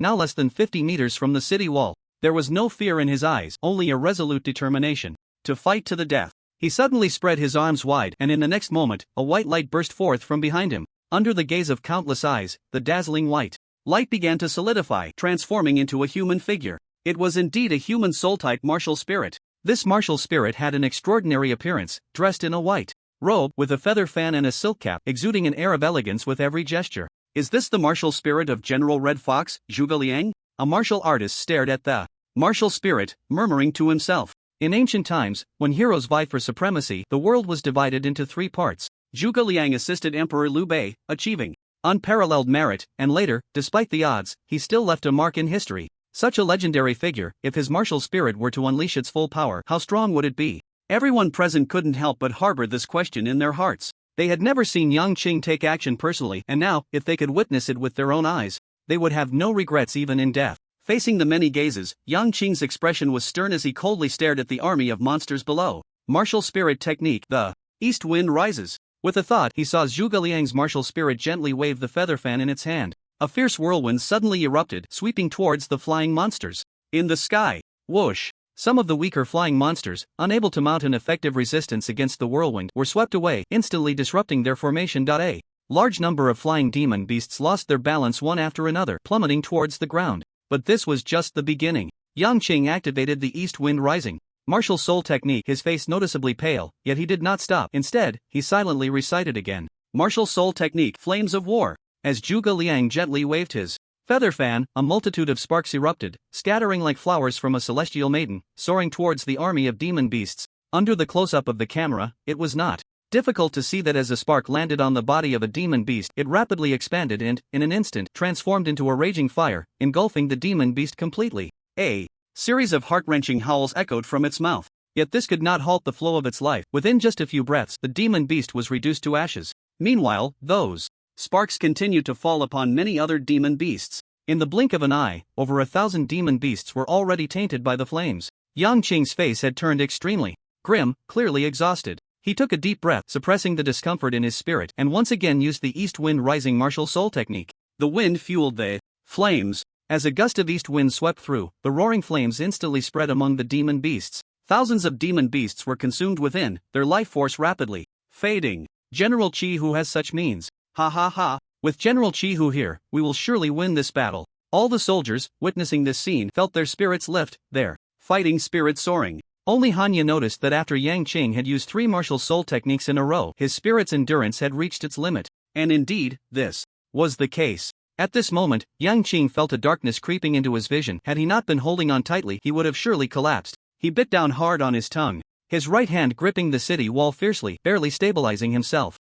now less than 50 meters from the city wall. There was no fear in his eyes, only a resolute determination to fight to the death. He suddenly spread his arms wide, and in the next moment, a white light burst forth from behind him. Under the gaze of countless eyes, the dazzling white light began to solidify, transforming into a human figure. It was indeed a human soul-type martial spirit. This martial spirit had an extraordinary appearance, dressed in a white robe, with a feather fan and a silk cap, exuding an air of elegance with every gesture. Is this the martial spirit of General Red Fox, Zhuge Liang? A martial artist stared at the martial spirit, murmuring to himself. In ancient times, when heroes vied for supremacy, the world was divided into three parts. Zhuge Liang assisted Emperor Liu Bei, achieving unparalleled merit, and later, despite the odds, he still left a mark in history. Such a legendary figure, if his martial spirit were to unleash its full power, how strong would it be? Everyone present couldn't help but harbor this question in their hearts. They had never seen Yang Qing take action personally, and now, if they could witness it with their own eyes, they would have no regrets even in death. Facing the many gazes, Yang Qing's expression was stern as he coldly stared at the army of monsters below. Martial spirit technique, the east wind rises. With a thought, he saw Zhuge Liang's martial spirit gently wave the feather fan in its hand. A fierce whirlwind suddenly erupted, sweeping towards the flying monsters. In the sky, whoosh! Some of the weaker flying monsters, unable to mount an effective resistance against the whirlwind, were swept away, instantly disrupting their formation. A large number of flying demon beasts lost their balance one after another, plummeting towards the ground. But this was just the beginning. Yang Qing activated the east wind rising martial soul technique, his face noticeably pale, yet he did not stop. Instead, he silently recited again. Martial soul technique, flames of war. As Zhuge Liang gently waved his feather fan, a multitude of sparks erupted, scattering like flowers from a celestial maiden, soaring towards the army of demon beasts. Under the close-up of the camera, it was not difficult to see that as a spark landed on the body of a demon beast, it rapidly expanded and, in an instant, transformed into a raging fire, engulfing the demon beast completely. A series of heart-wrenching howls echoed from its mouth. Yet this could not halt the flow of its life. Within just a few breaths, the demon beast was reduced to ashes. Meanwhile, those sparks continued to fall upon many other demon beasts. In the blink of an eye, over 1,000 demon beasts were already tainted by the flames. Yang Qing's face had turned extremely grim, clearly exhausted. He took a deep breath, suppressing the discomfort in his spirit, and once again used the east wind rising martial soul technique. The wind fueled the flames. As a gust of east wind swept through, the roaring flames instantly spread among the demon beasts. Thousands of demon beasts were consumed within, their life force rapidly fading. General Qi Hu has such means. Ha ha ha. With General Qi Hu here, we will surely win this battle. All the soldiers, witnessing this scene, felt their spirits lift, their fighting spirit soaring. Only Hanya noticed that after Yang Qing had used 3 martial soul techniques in a row, his spirit's endurance had reached its limit. And indeed, this was the case. At this moment, Yang Qing felt a darkness creeping into his vision. Had he not been holding on tightly, he would have surely collapsed. He bit down hard on his tongue, his right hand gripping the city wall fiercely, barely stabilizing himself.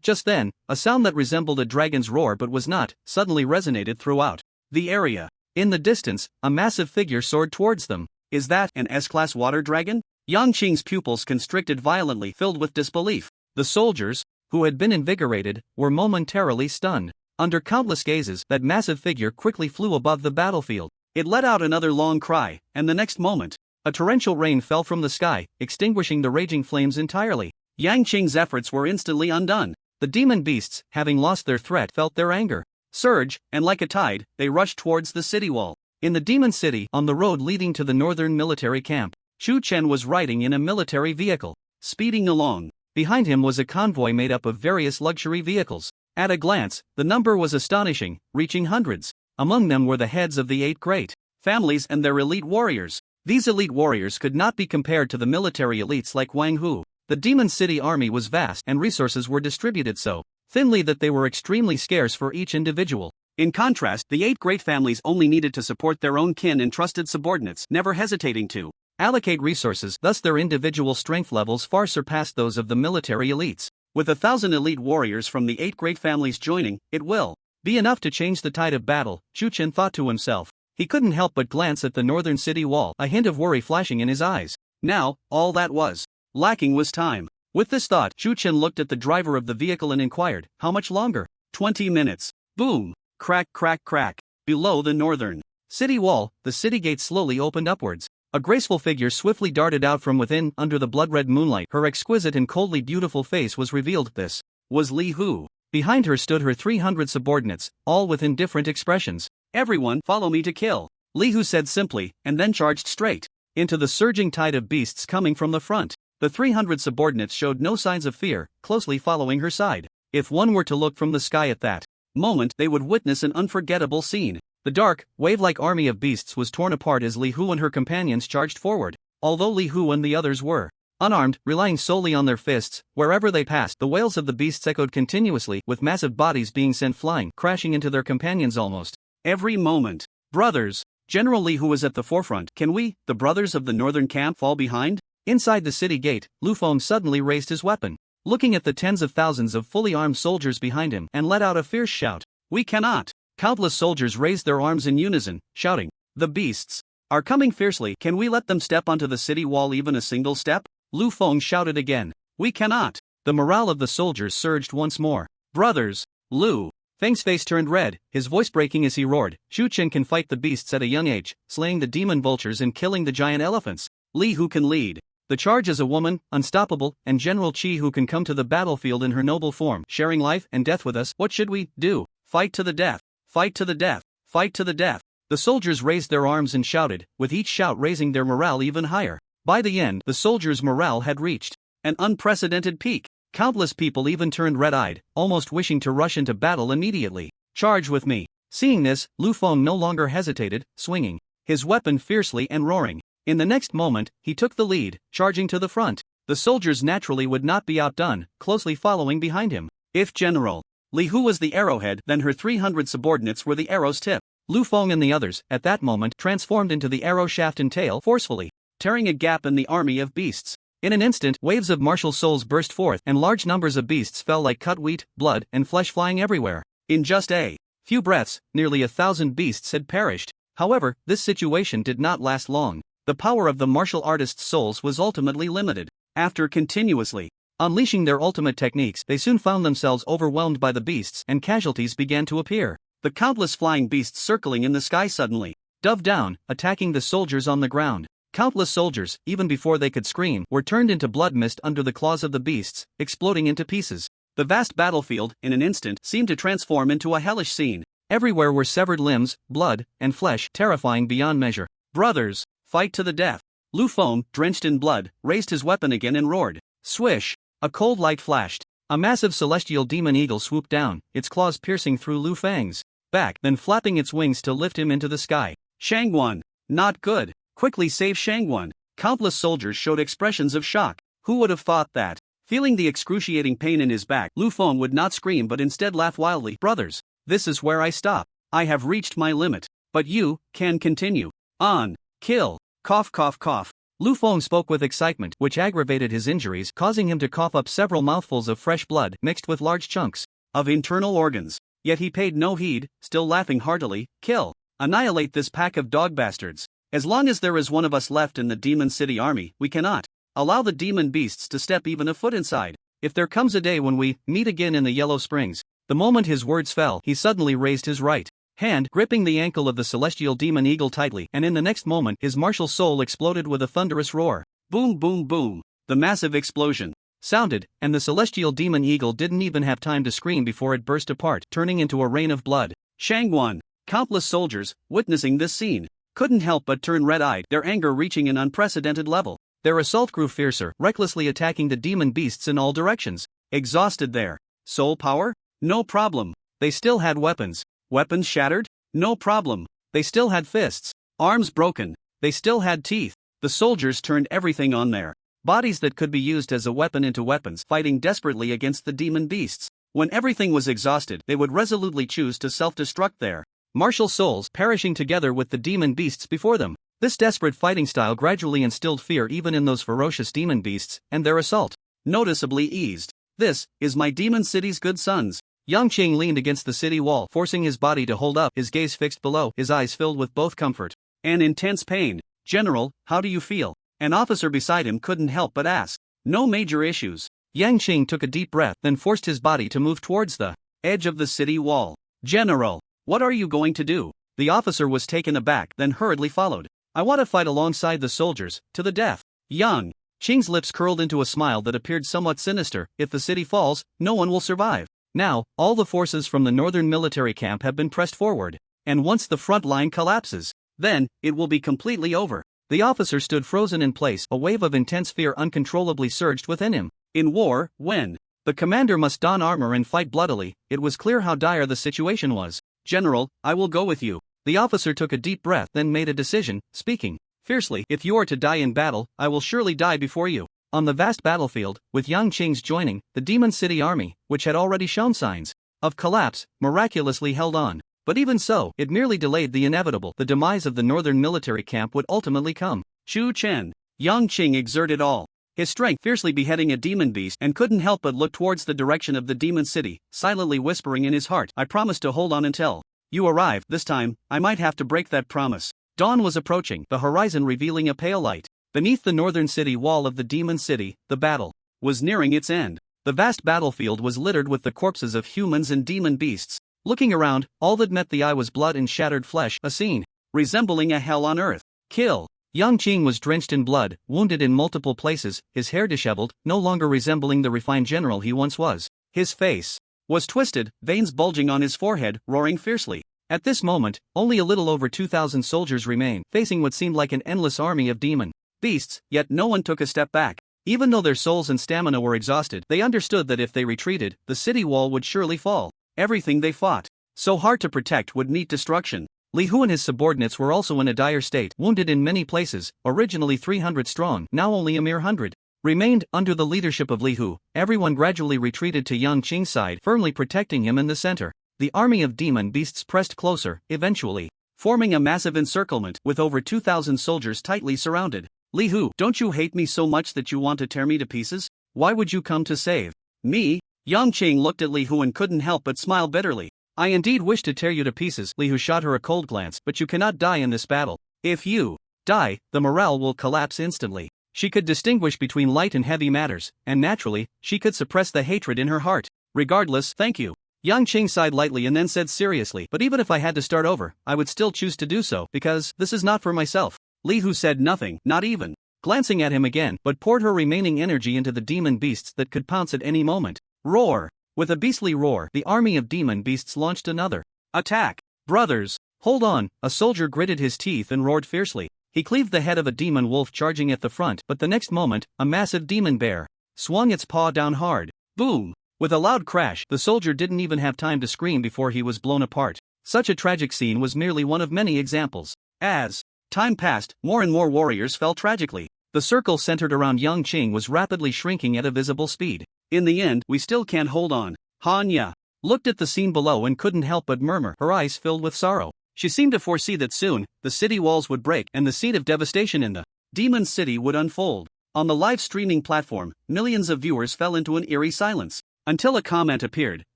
Just then, a sound that resembled a dragon's roar but was not, suddenly resonated throughout the area. In the distance, a massive figure soared towards them. Is that an S-class water dragon? Yang Qing's pupils constricted violently, filled with disbelief. The soldiers, who had been invigorated, were momentarily stunned. Under countless gazes, that massive figure quickly flew above the battlefield. It let out another long cry, and the next moment, A torrential rain fell from the sky, extinguishing the raging flames entirely. Yang Qing's efforts were instantly undone. The demon beasts, having lost their threat, felt their anger surge, and like a tide, they rushed towards the city wall. In the demon city, on the road leading to the northern military camp, Chu Chen was riding in a military vehicle, speeding along. Behind him was a convoy made up of various luxury vehicles. At a glance, the number was astonishing, reaching hundreds. Among them were the heads of the 8 great families and their elite warriors. These elite warriors could not be compared to the military elites like Wang Hu. The demon city army was vast and resources were distributed so thinly that they were extremely scarce for each individual. In contrast, the 8 great families only needed to support their own kin and trusted subordinates, never hesitating to allocate resources, thus their individual strength levels far surpassed those of the military elites. With 1,000 elite warriors from the 8 great families joining, it will be enough to change the tide of battle, Chu Chen thought to himself. He couldn't help but glance at the northern city wall, a hint of worry flashing in his eyes. Now, all that was lacking was time. With this thought, Chu Chen looked at the driver of the vehicle and inquired, "How much longer?" 20 minutes. Boom! Crack, crack, crack. Below the northern city wall, the city gate slowly opened upwards. A graceful figure swiftly darted out from within. Under the blood-red moonlight, her exquisite and coldly beautiful face was revealed. This was Li Hu. Behind her stood her 300 subordinates, all with indifferent expressions. "Everyone, follow me to kill," Li Hu said simply, and then charged straight into the surging tide of beasts coming from the front. The 300 subordinates showed no signs of fear, closely following her side. If one were to look from the sky at that moment, they would witness an unforgettable scene. The dark, wave-like army of beasts was torn apart as Li Hu and her companions charged forward. Although Li Hu and the others were unarmed, relying solely on their fists, wherever they passed, the wails of the beasts echoed continuously, with massive bodies being sent flying, crashing into their companions almost every moment. "Brothers!" General Li Hu was at the forefront. "Can we, the brothers of the northern camp, fall behind?" Inside the city gate, Lu Feng suddenly raised his weapon, looking at the tens of thousands of fully armed soldiers behind him, and let out a fierce shout. "We cannot!" Countless soldiers raised their arms in unison, shouting, "The beasts are coming fiercely. Can we let them step onto the city wall even a single step?" Lu Feng shouted again. "We cannot!" The morale of the soldiers surged once more. "Brothers!" Lu Feng's face turned red, his voice breaking as he roared, "Chu Chen can fight the beasts at a young age, slaying the demon vultures and killing the giant elephants. Li Hu can lead the charge as a woman, unstoppable, and General Qi who can come to the battlefield in her noble form, sharing life and death with us. What should we do? Fight to the death! Fight to the death! Fight to the death!" The soldiers raised their arms and shouted, with each shout raising their morale even higher. By the end, the soldiers' morale had reached an unprecedented peak. Countless people even turned red-eyed, almost wishing to rush into battle immediately. "Charge with me!" Seeing this, Lu Feng no longer hesitated, swinging his weapon fiercely and roaring. In the next moment, he took the lead, charging to the front. The soldiers naturally would not be outdone, closely following behind him. If General Li Hu was the arrowhead, then her 300 subordinates were the arrow's tip. Lu Feng and the others, at that moment, transformed into the arrow shaft and tail, forcefully tearing a gap in the army of beasts. In an instant, waves of martial souls burst forth, and large numbers of beasts fell like cut wheat, blood and flesh flying everywhere. In just a few breaths, nearly 1,000 beasts had perished. However, this situation did not last long. The power of the martial artists' souls was ultimately limited. After continuously unleashing their ultimate techniques, they soon found themselves overwhelmed by the beasts, and casualties began to appear. The countless flying beasts circling in the sky suddenly dove down, attacking the soldiers on the ground. Countless soldiers, even before they could scream, were turned into blood mist under the claws of the beasts, exploding into pieces. The vast battlefield, in an instant, seemed to transform into a hellish scene. Everywhere were severed limbs, blood, and flesh, terrifying beyond measure. "Brothers, fight to the death!" Lu Feng, drenched in blood, raised his weapon again and roared. Swish! A cold light flashed. A massive celestial demon eagle swooped down, its claws piercing through Lu Feng's back, then flapping its wings to lift him into the sky. "Shangguan! Not good! Quickly save Shangguan!" Countless soldiers showed expressions of shock. Who would have thought that? Feeling the excruciating pain in his back, Lu Feng would not scream but instead laugh wildly. "Brothers, this is where I stop. I have reached my limit. But you can continue. On. Kill. Cough, cough, cough." Lu Feng spoke with excitement, which aggravated his injuries, causing him to cough up several mouthfuls of fresh blood mixed with large chunks of internal organs. Yet he paid no heed, still laughing heartily. "Kill. Annihilate this pack of dog bastards. As long as there is one of us left in the Demon City army, we cannot allow the demon beasts to step even a foot inside. If there comes a day when we meet again in the Yellow Springs." The moment his words fell, he suddenly raised his right hand gripping the ankle of the celestial demon eagle tightly, and in the next moment his martial soul exploded with a thunderous roar. Boom boom boom. The massive explosion sounded, and the celestial demon eagle didn't even have time to scream before it burst apart, turning into a rain of blood. Shangguan, countless soldiers, witnessing this scene, couldn't help but turn red-eyed, their anger reaching an unprecedented level. Their assault grew fiercer, recklessly attacking the demon beasts in all directions. Exhausted their soul power? No problem. They still had weapons. Weapons shattered? No problem. They still had fists. Arms broken. They still had teeth. The soldiers turned everything on their bodies that could be used as a weapon into weapons, fighting desperately against the demon beasts. When everything was exhausted, they would resolutely choose to self-destruct their martial souls, perishing together with the demon beasts before them. This desperate fighting style gradually instilled fear even in those ferocious demon beasts, and their assault noticeably eased. This is my demon city's good sons. Yang Qing leaned against the city wall, forcing his body to hold up, his gaze fixed below, his eyes filled with both comfort and intense pain. General, how do you feel? An officer beside him couldn't help but ask. No major issues. Yang Qing took a deep breath, then forced his body to move towards the edge of the city wall. General, what are you going to do? The officer was taken aback, then hurriedly followed. I want to fight alongside the soldiers, to the death. Yang Qing's lips curled into a smile that appeared somewhat sinister. If the city falls, no one will survive. Now, all the forces from the northern military camp have been pressed forward, and once the front line collapses, then it will be completely over. The officer stood frozen in place, a wave of intense fear uncontrollably surged within him. In war, when the commander must don armor and fight bloodily, it was clear how dire the situation was. General, I will go with you. The officer took a deep breath, then made a decision, speaking fiercely. If you are to die in battle, I will surely die before you. On the vast battlefield, with Yang Qing's joining, the Demon City army, which had already shown signs of collapse, miraculously held on. But even so, it merely delayed the inevitable. The demise of the northern military camp would ultimately come. Chu Chen. Yang Qing exerted all his strength, fiercely beheading a demon beast, and couldn't help but look towards the direction of the demon city, silently whispering in his heart, I promise to hold on until you arrive. This time, I might have to break that promise. Dawn was approaching, the horizon revealing a pale light. Beneath the northern city wall of the demon city, the battle was nearing its end. The vast battlefield was littered with the corpses of humans and demon beasts. Looking around, all that met the eye was blood and shattered flesh, a scene resembling a hell on earth. Kill. Yang Qing was drenched in blood, wounded in multiple places, his hair disheveled, no longer resembling the refined general he once was. His face was twisted, veins bulging on his forehead, roaring fiercely. At this moment, only a little over 2,000 soldiers remained, facing what seemed like an endless army of demon beasts, yet no one took a step back. Even though their souls and stamina were exhausted, they understood that if they retreated, the city wall would surely fall. Everything they fought so hard to protect would meet destruction. Li Hu and his subordinates were also in a dire state, wounded in many places. Originally 300 strong, now only a mere 100 remained. Under the leadership of Li Hu, everyone gradually retreated to Yang Qing's side, firmly protecting him in the center. The army of demon beasts pressed closer, eventually forming a massive encirclement, with over 2,000 soldiers tightly surrounded. Li Hu, don't you hate me so much that you want to tear me to pieces? Why would you come to save me? Yang Qing looked at Li Hu and couldn't help but smile bitterly. I indeed wish to tear you to pieces. Li Hu shot her a cold glance, but you cannot die in this battle. If you die, the morale will collapse instantly. She could distinguish between light and heavy matters, and naturally, she could suppress the hatred in her heart. Regardless, thank you. Yang Qing sighed lightly and then said seriously, but even if I had to start over, I would still choose to do so, because this is not for myself. Li Hu said nothing, not even glancing at him again, but poured her remaining energy into the demon beasts that could pounce at any moment. Roar! With a beastly roar, the army of demon beasts launched another attack. Brothers, hold on! A soldier gritted his teeth and roared fiercely. He cleaved the head of a demon wolf charging at the front, but the next moment, a massive demon bear swung its paw down hard. Boom! With a loud crash, the soldier didn't even have time to scream before he was blown apart. Such a tragic scene was merely one of many examples. As time passed, more and more warriors fell tragically. The circle centered around Yang Qing was rapidly shrinking at a visible speed. In the end, we still can't hold on. Hanya looked at the scene below and couldn't help but murmur, her eyes filled with sorrow. She seemed to foresee that soon, the city walls would break and the seed of devastation in the demon city would unfold. On the live streaming platform, millions of viewers fell into an eerie silence. Until a comment appeared,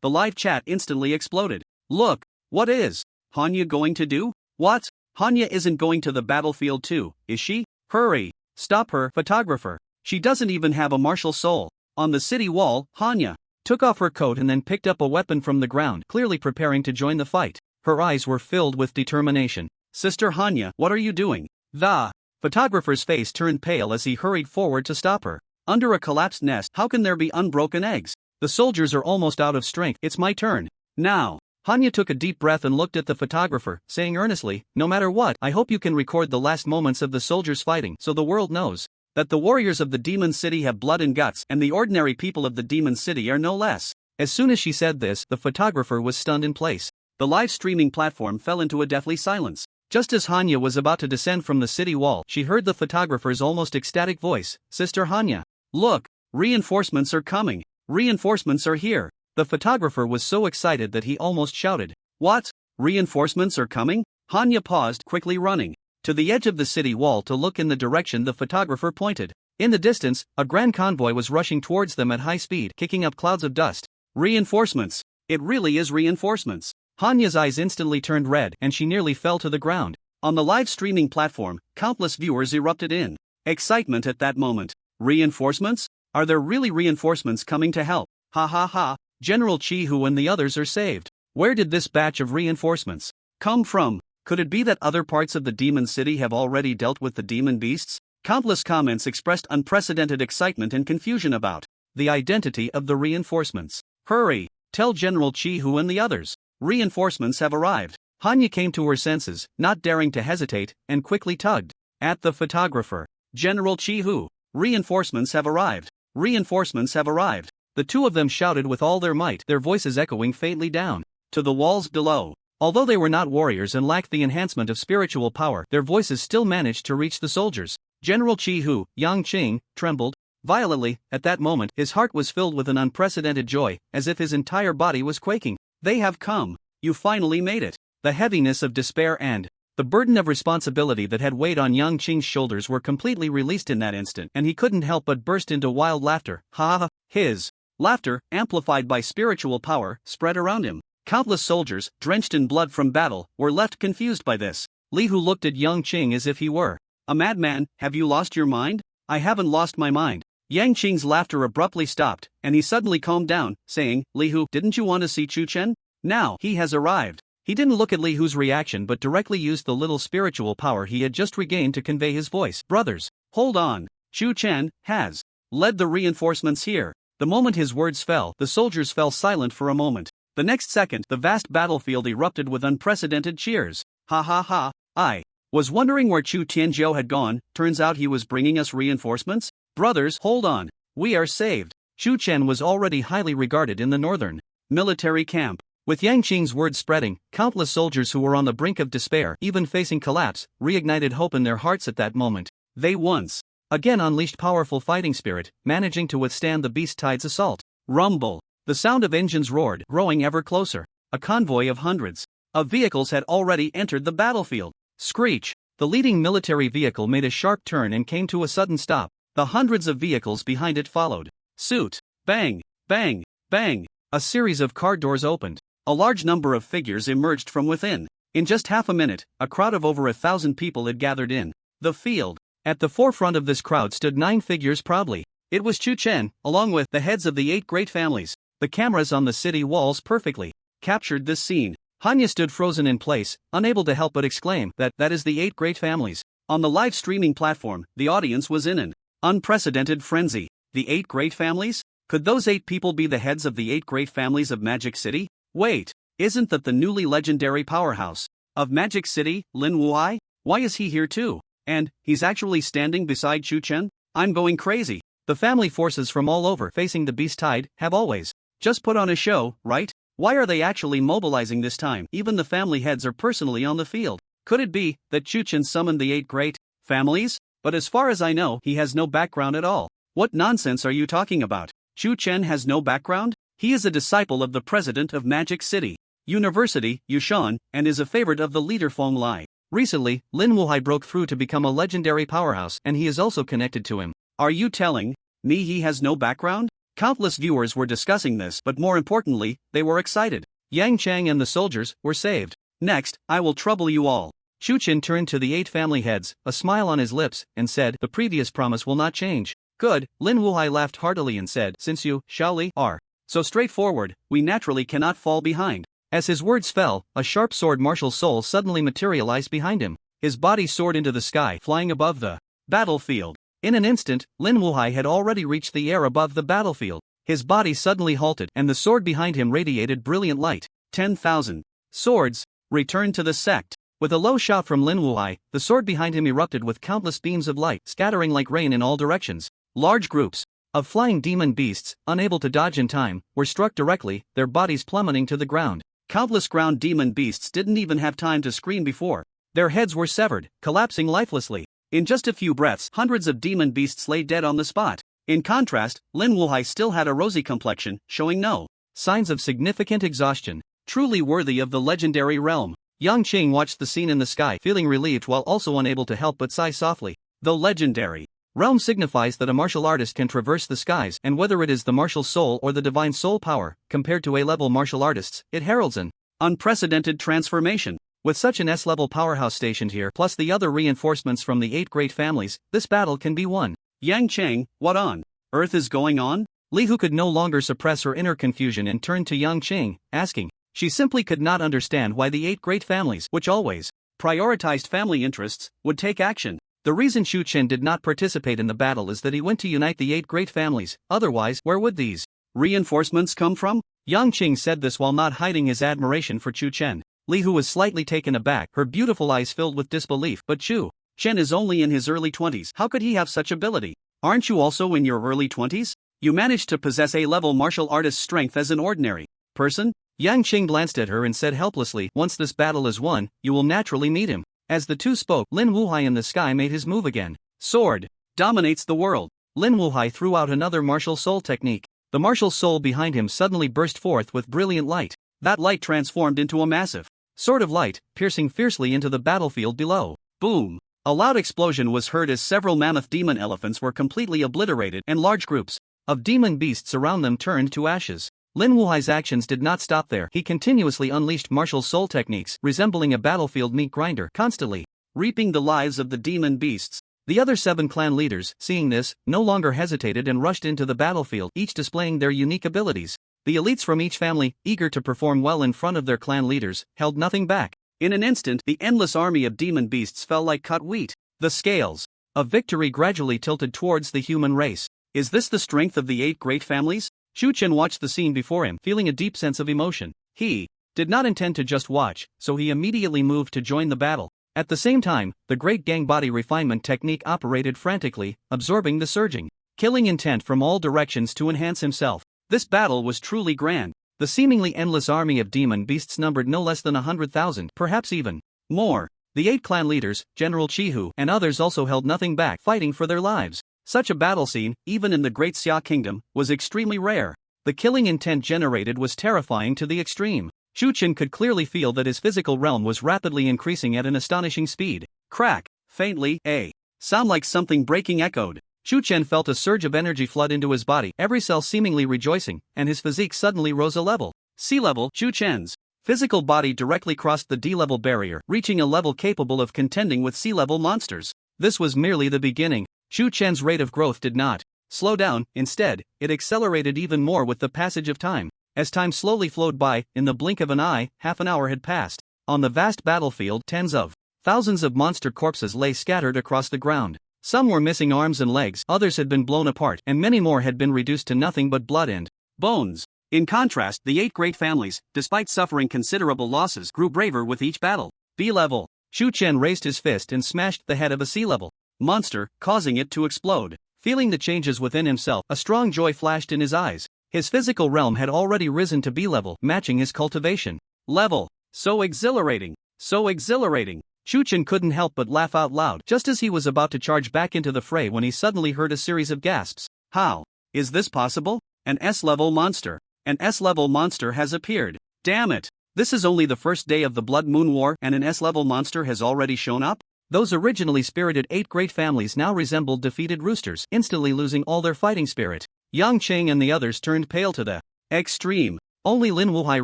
the live chat instantly exploded. Look, what is Hanya going to do? What? Hanya isn't going to the battlefield too, is she? Hurry! Stop her, photographer. She doesn't even have a martial soul. On the city wall, Hanya took off her coat and then picked up a weapon from the ground, clearly preparing to join the fight. Her eyes were filled with determination. Sister Hanya, what are you doing? The photographer's face turned pale as he hurried forward to stop her. Under a collapsed nest, how can there be unbroken eggs? The soldiers are almost out of strength. It's my turn. Now. Hanya took a deep breath and looked at the photographer, saying earnestly, no matter what, I hope you can record the last moments of the soldiers fighting so the world knows that the warriors of the demon city have blood and guts and the ordinary people of the demon city are no less. As soon as she said this, the photographer was stunned in place. The live streaming platform fell into a deathly silence. Just as Hanya was about to descend from the city wall, she heard the photographer's almost ecstatic voice, Sister Hanya. Look, reinforcements are coming. Reinforcements are here. The photographer was so excited that he almost shouted. What? Reinforcements are coming? Hanya paused, quickly running to the edge of the city wall to look in the direction the photographer pointed. In the distance, a grand convoy was rushing towards them at high speed, kicking up clouds of dust. Reinforcements. It really is reinforcements. Hanya's eyes instantly turned red and she nearly fell to the ground. On the live streaming platform, countless viewers erupted in excitement at that moment. Reinforcements? Are there really reinforcements coming to help? Ha ha ha. General Chi-Hu and the others are saved. Where did this batch of reinforcements come from? Could it be that other parts of the demon city have already dealt with the demon beasts? Countless comments expressed unprecedented excitement and confusion about the identity of the reinforcements. Hurry! Tell General Chi-Hu and the others. Reinforcements have arrived. Hanya came to her senses, not daring to hesitate, and quickly tugged at the photographer. General Chi-Hu, reinforcements have arrived. Reinforcements have arrived. The two of them shouted with all their might, their voices echoing faintly down to the walls below. Although they were not warriors and lacked the enhancement of spiritual power, their voices still managed to reach the soldiers. General Chi-Hu, Yang Qing, trembled violently. At that moment, his heart was filled with an unprecedented joy, as if his entire body was quaking. They have come. You finally made it. The heaviness of despair and the burden of responsibility that had weighed on Yang Qing's shoulders were completely released in that instant, and he couldn't help but burst into wild laughter. Ha ha! His laughter, amplified by spiritual power, spread around him. Countless soldiers, drenched in blood from battle, were left confused by this. Li Hu looked at Yang Qing as if he were a madman. Have you lost your mind? I haven't lost my mind. Yang Qing's laughter abruptly stopped, and he suddenly calmed down, saying, Li Hu, didn't you want to see Chu Chen? Now, he has arrived. He didn't look at Li Hu's reaction but directly used the little spiritual power he had just regained to convey his voice. Brothers, hold on. Chu Chen has led the reinforcements here. The moment his words fell, the soldiers fell silent for a moment. The next second, the vast battlefield erupted with unprecedented cheers. Ha ha ha, I was wondering where Chu Tianzhou had gone. Turns out he was bringing us reinforcements. Brothers, hold on. We are saved. Chu Chen was already highly regarded in the northern military camp. With Yang Qing's words spreading, countless soldiers who were on the brink of despair, even facing collapse, reignited hope in their hearts at that moment. They once again unleashed powerful fighting spirit, managing to withstand the beast tide's assault. Rumble. The sound of engines roared, growing ever closer. A convoy of hundreds of vehicles had already entered the battlefield. Screech. The leading military vehicle made a sharp turn and came to a sudden stop. The hundreds of vehicles behind it followed suit. Bang, bang, bang. A series of car doors opened. A large number of figures emerged from within. In just half a minute, a crowd of over 1,000 people had gathered in the field. At the forefront of this crowd stood 9 figures proudly. It was Chu Chen, along with the heads of the 8 great families. The cameras on the city walls perfectly captured this scene. Hanya stood frozen in place, unable to help but exclaim that is the 8 great families. On the live streaming platform, the audience was in an unprecedented frenzy. The 8 great families? Could those 8 people be the heads of the 8 great families of Magic City? Wait, isn't that the newly legendary powerhouse of Magic City, Lin Wuhai? Why is he here too? And he's actually standing beside Chu Chen? I'm going crazy. The family forces from all over facing the beast tide have always just put on a show, right? Why are they actually mobilizing this time? Even the family heads are personally on the field. Could it be that Chu Chen summoned the 8 great families? But as far as I know, he has no background at all. What nonsense are you talking about? Chu Chen has no background? He is a disciple of the president of Magic City University, Yushan, and is a favorite of the leader Feng Lai. Recently, Lin Wuhai broke through to become a legendary powerhouse, and he is also connected to him. Are you telling me he has no background? Countless viewers were discussing this, but more importantly, they were excited. Yang Chang and the soldiers were saved. Next, I will trouble you all. Chu Chen turned to the 8 family heads, a smile on his lips, and said, the previous promise will not change. Good. Lin Wuhai laughed heartily and said, since you, Xiaoli, are so straightforward, we naturally cannot fall behind. As his words fell, a sharp sword martial soul suddenly materialized behind him. His body soared into the sky, flying above the battlefield. In an instant, Lin Wuhai had already reached the air above the battlefield. His body suddenly halted, and the sword behind him radiated brilliant light. 10,000 swords returned to the sect. With a low shout from Lin Wuhai, the sword behind him erupted with countless beams of light, scattering like rain in all directions. Large groups of flying demon beasts, unable to dodge in time, were struck directly, their bodies plummeting to the ground. Countless ground demon beasts didn't even have time to scream before their heads were severed, collapsing lifelessly. In just a few breaths, hundreds of demon beasts lay dead on the spot. In contrast, Lin Wuhai still had a rosy complexion, showing no signs of significant exhaustion. Truly worthy of the legendary realm. Yang Qing watched the scene in the sky, feeling relieved while also unable to help but sigh softly. The legendary realm signifies that a martial artist can traverse the skies, and whether it is the martial soul or the divine soul power, compared to A-level martial artists, it heralds an unprecedented transformation. With such an S-level powerhouse stationed here, plus the other reinforcements from the 8 great families, this battle can be won. Yang Cheng, what on earth is going on? Li Hu could no longer suppress her inner confusion and turned to Yang Qing, asking. She simply could not understand why the 8 great families, which always prioritized family interests, would take action. The reason Xu Chen did not participate in the battle is that he went to unite the 8 great families, otherwise, where would these reinforcements come from? Yang Qing said this while not hiding his admiration for Xu Chen. Li Hu was slightly taken aback, her beautiful eyes filled with disbelief. But Xu Chen is only in his early 20s, how could he have such ability? Aren't you also in your early 20s? You managed to possess A-level martial artist strength as an ordinary person? Yang Qing glanced at her and said helplessly, once this battle is won, you will naturally meet him. As the two spoke, Lin Wuhai in the sky made his move again. Sword dominates the world. Lin Wuhai threw out another martial soul technique. The martial soul behind him suddenly burst forth with brilliant light. That light transformed into a massive sword of light, piercing fiercely into the battlefield below. Boom! A loud explosion was heard as several mammoth demon elephants were completely obliterated and large groups of demon beasts around them turned to ashes. Lin Wuhai's actions did not stop there. He continuously unleashed martial soul techniques, resembling a battlefield meat grinder, constantly reaping the lives of the demon beasts. The other 7 clan leaders, seeing this, no longer hesitated and rushed into the battlefield, each displaying their unique abilities. The elites from each family, eager to perform well in front of their clan leaders, held nothing back. In an instant, the endless army of demon beasts fell like cut wheat. The scales of victory gradually tilted towards the human race. Is this the strength of the 8 great families? Xu Chen watched the scene before him, feeling a deep sense of emotion. He did not intend to just watch, so he immediately moved to join the battle. At the same time, the great gang body refinement technique operated frantically, absorbing the surging, killing intent from all directions to enhance himself. This battle was truly grand. The seemingly endless army of demon beasts numbered no less than 100,000, perhaps even more. The 8 clan leaders, General Chihu, and others also held nothing back, fighting for their lives. Such a battle scene, even in the Great Xia Kingdom, was extremely rare. The killing intent generated was terrifying to the extreme. Xu Chen could clearly feel that his physical realm was rapidly increasing at an astonishing speed. Crack! Faintly, a sound like something breaking echoed. Xu Chen felt a surge of energy flood into his body, every cell seemingly rejoicing, and his physique suddenly rose a level. C-level, Xu Chen's physical body directly crossed the D-level barrier, reaching a level capable of contending with C-level monsters. This was merely the beginning. Xu Chen's rate of growth did not slow down, instead, it accelerated even more with the passage of time. As time slowly flowed by, in the blink of an eye, half an hour had passed. On the vast battlefield, tens of thousands of monster corpses lay scattered across the ground. Some were missing arms and legs, others had been blown apart, and many more had been reduced to nothing but blood and bones. In contrast, the 8 great families, despite suffering considerable losses, grew braver with each battle. B-level. Xu Chen raised his fist and smashed the head of a C-level monster, causing it to explode. Feeling the changes within himself, a strong joy flashed in his eyes. His physical realm had already risen to B-level, matching his cultivation level. So exhilarating! So exhilarating! Xu Chen couldn't help but laugh out loud, just as he was about to charge back into the fray when he suddenly heard a series of gasps. How is this possible? An S-level monster! An S-level monster has appeared! Damn it! This is only the first day of the Blood Moon War and an S-level monster has already shown up? Those originally spirited 8 great families now resembled defeated roosters, instantly losing all their fighting spirit. Yang Qing and the others turned pale to the extreme. Only Lin Wuhai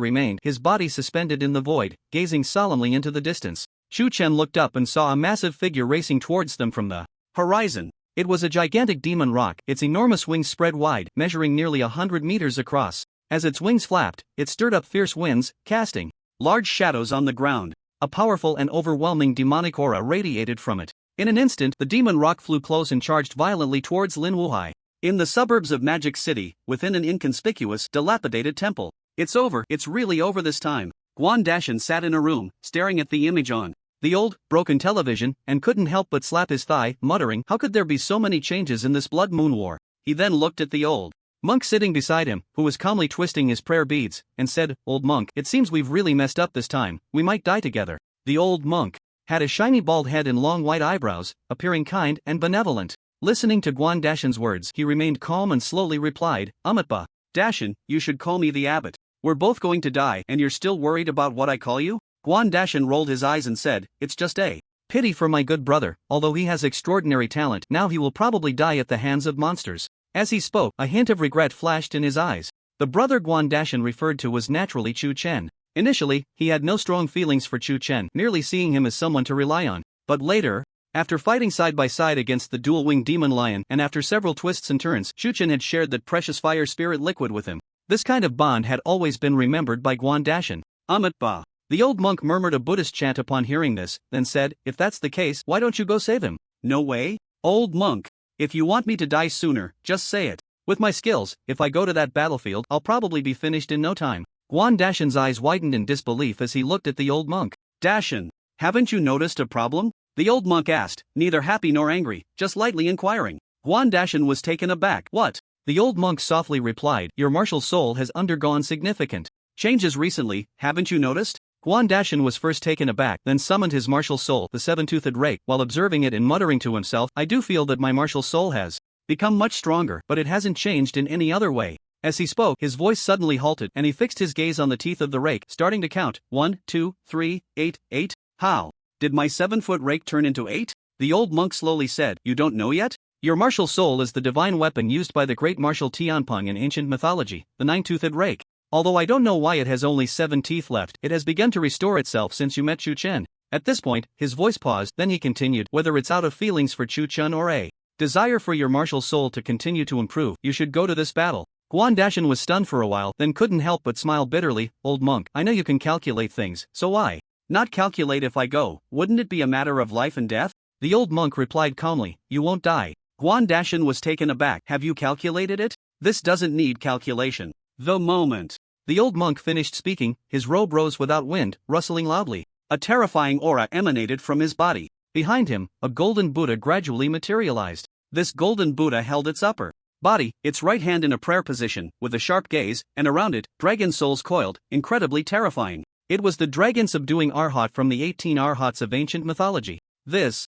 remained, his body suspended in the void, gazing solemnly into the distance. Xu Chen looked up and saw a massive figure racing towards them from the horizon. It was a gigantic demon roc, its enormous wings spread wide, measuring nearly 100 meters across. As its wings flapped, it stirred up fierce winds, casting large shadows on the ground. A powerful and overwhelming demonic aura radiated from it. In an instant, the demon rock flew close and charged violently towards Lin Wuhai. In the suburbs of Magic City, within an inconspicuous, dilapidated temple. It's over, it's really over this time. Guan Dashan sat in a room, staring at the image on the old, broken television, and couldn't help but slap his thigh, muttering, how could there be so many changes in this blood moon war? He then looked at the old monk sitting beside him, who was calmly twisting his prayer beads, and said, old monk, it seems we've really messed up this time, we might die together. The old monk had a shiny bald head and long white eyebrows, appearing kind and benevolent. Listening to Guan Dashan's words, he remained calm and slowly replied, Amitba. Dashan, you should call me the abbot. We're both going to die and you're still worried about what I call you? Guan Dashan rolled his eyes and said, it's just a pity for my good brother, although he has extraordinary talent, now he will probably die at the hands of monsters. As he spoke, a hint of regret flashed in his eyes. The brother Guan Dashan referred to was naturally Chu Chen. Initially, he had no strong feelings for Chu Chen, merely seeing him as someone to rely on. But later, after fighting side by side against the dual-winged demon lion and after several twists and turns, Chu Chen had shared that precious fire spirit liquid with him. This kind of bond had always been remembered by Guan Dashan. Amit Ba. The old monk murmured a Buddhist chant upon hearing this, then said, if that's the case, why don't you go save him? No way. Old monk. If you want me to die sooner, just say it. With my skills, if I go to that battlefield, I'll probably be finished in no time. Guan Dashan's eyes widened in disbelief as he looked at the old monk. Dashan, haven't you noticed a problem? The old monk asked, neither happy nor angry, just lightly inquiring. Guan Dashan was taken aback. What? The old monk softly replied, your martial soul has undergone significant changes recently, haven't you noticed? Guan Dashan was first taken aback, then summoned his martial soul, the seven-toothed rake, while observing it and muttering to himself, I do feel that my martial soul has become much stronger, but it hasn't changed in any other way. As he spoke, his voice suddenly halted, and he fixed his gaze on the teeth of the rake, starting to count, 1, 2, 3, 8, 8. How? Did my 7-foot rake turn into 8? The old monk slowly said, you don't know yet? Your martial soul is the divine weapon used by the great martial Tion Tion in ancient mythology, the 9-toothed rake. Although I don't know why it has only 7 teeth left, it has begun to restore itself since you met Chu Chen. At this point, his voice paused, then he continued, whether it's out of feelings for Chu Chen or a desire for your martial soul to continue to improve, you should go to this battle. Guan Dashan was stunned for a while, then couldn't help but smile bitterly, old monk, I know you can calculate things, so why not calculate if I go? Wouldn't it be a matter of life and death? The old monk replied calmly, you won't die. Guan Dashan was taken aback, have you calculated it? This doesn't need calculation. The moment the old monk finished speaking, his robe rose without wind, rustling loudly. A terrifying aura emanated from his body. Behind him, a golden Buddha gradually materialized. This golden Buddha held its upper body, its right hand in a prayer position, with a sharp gaze, and around it, dragon souls coiled, incredibly terrifying. It was the dragon subduing Arhat from the 18 Arhats of ancient mythology. This.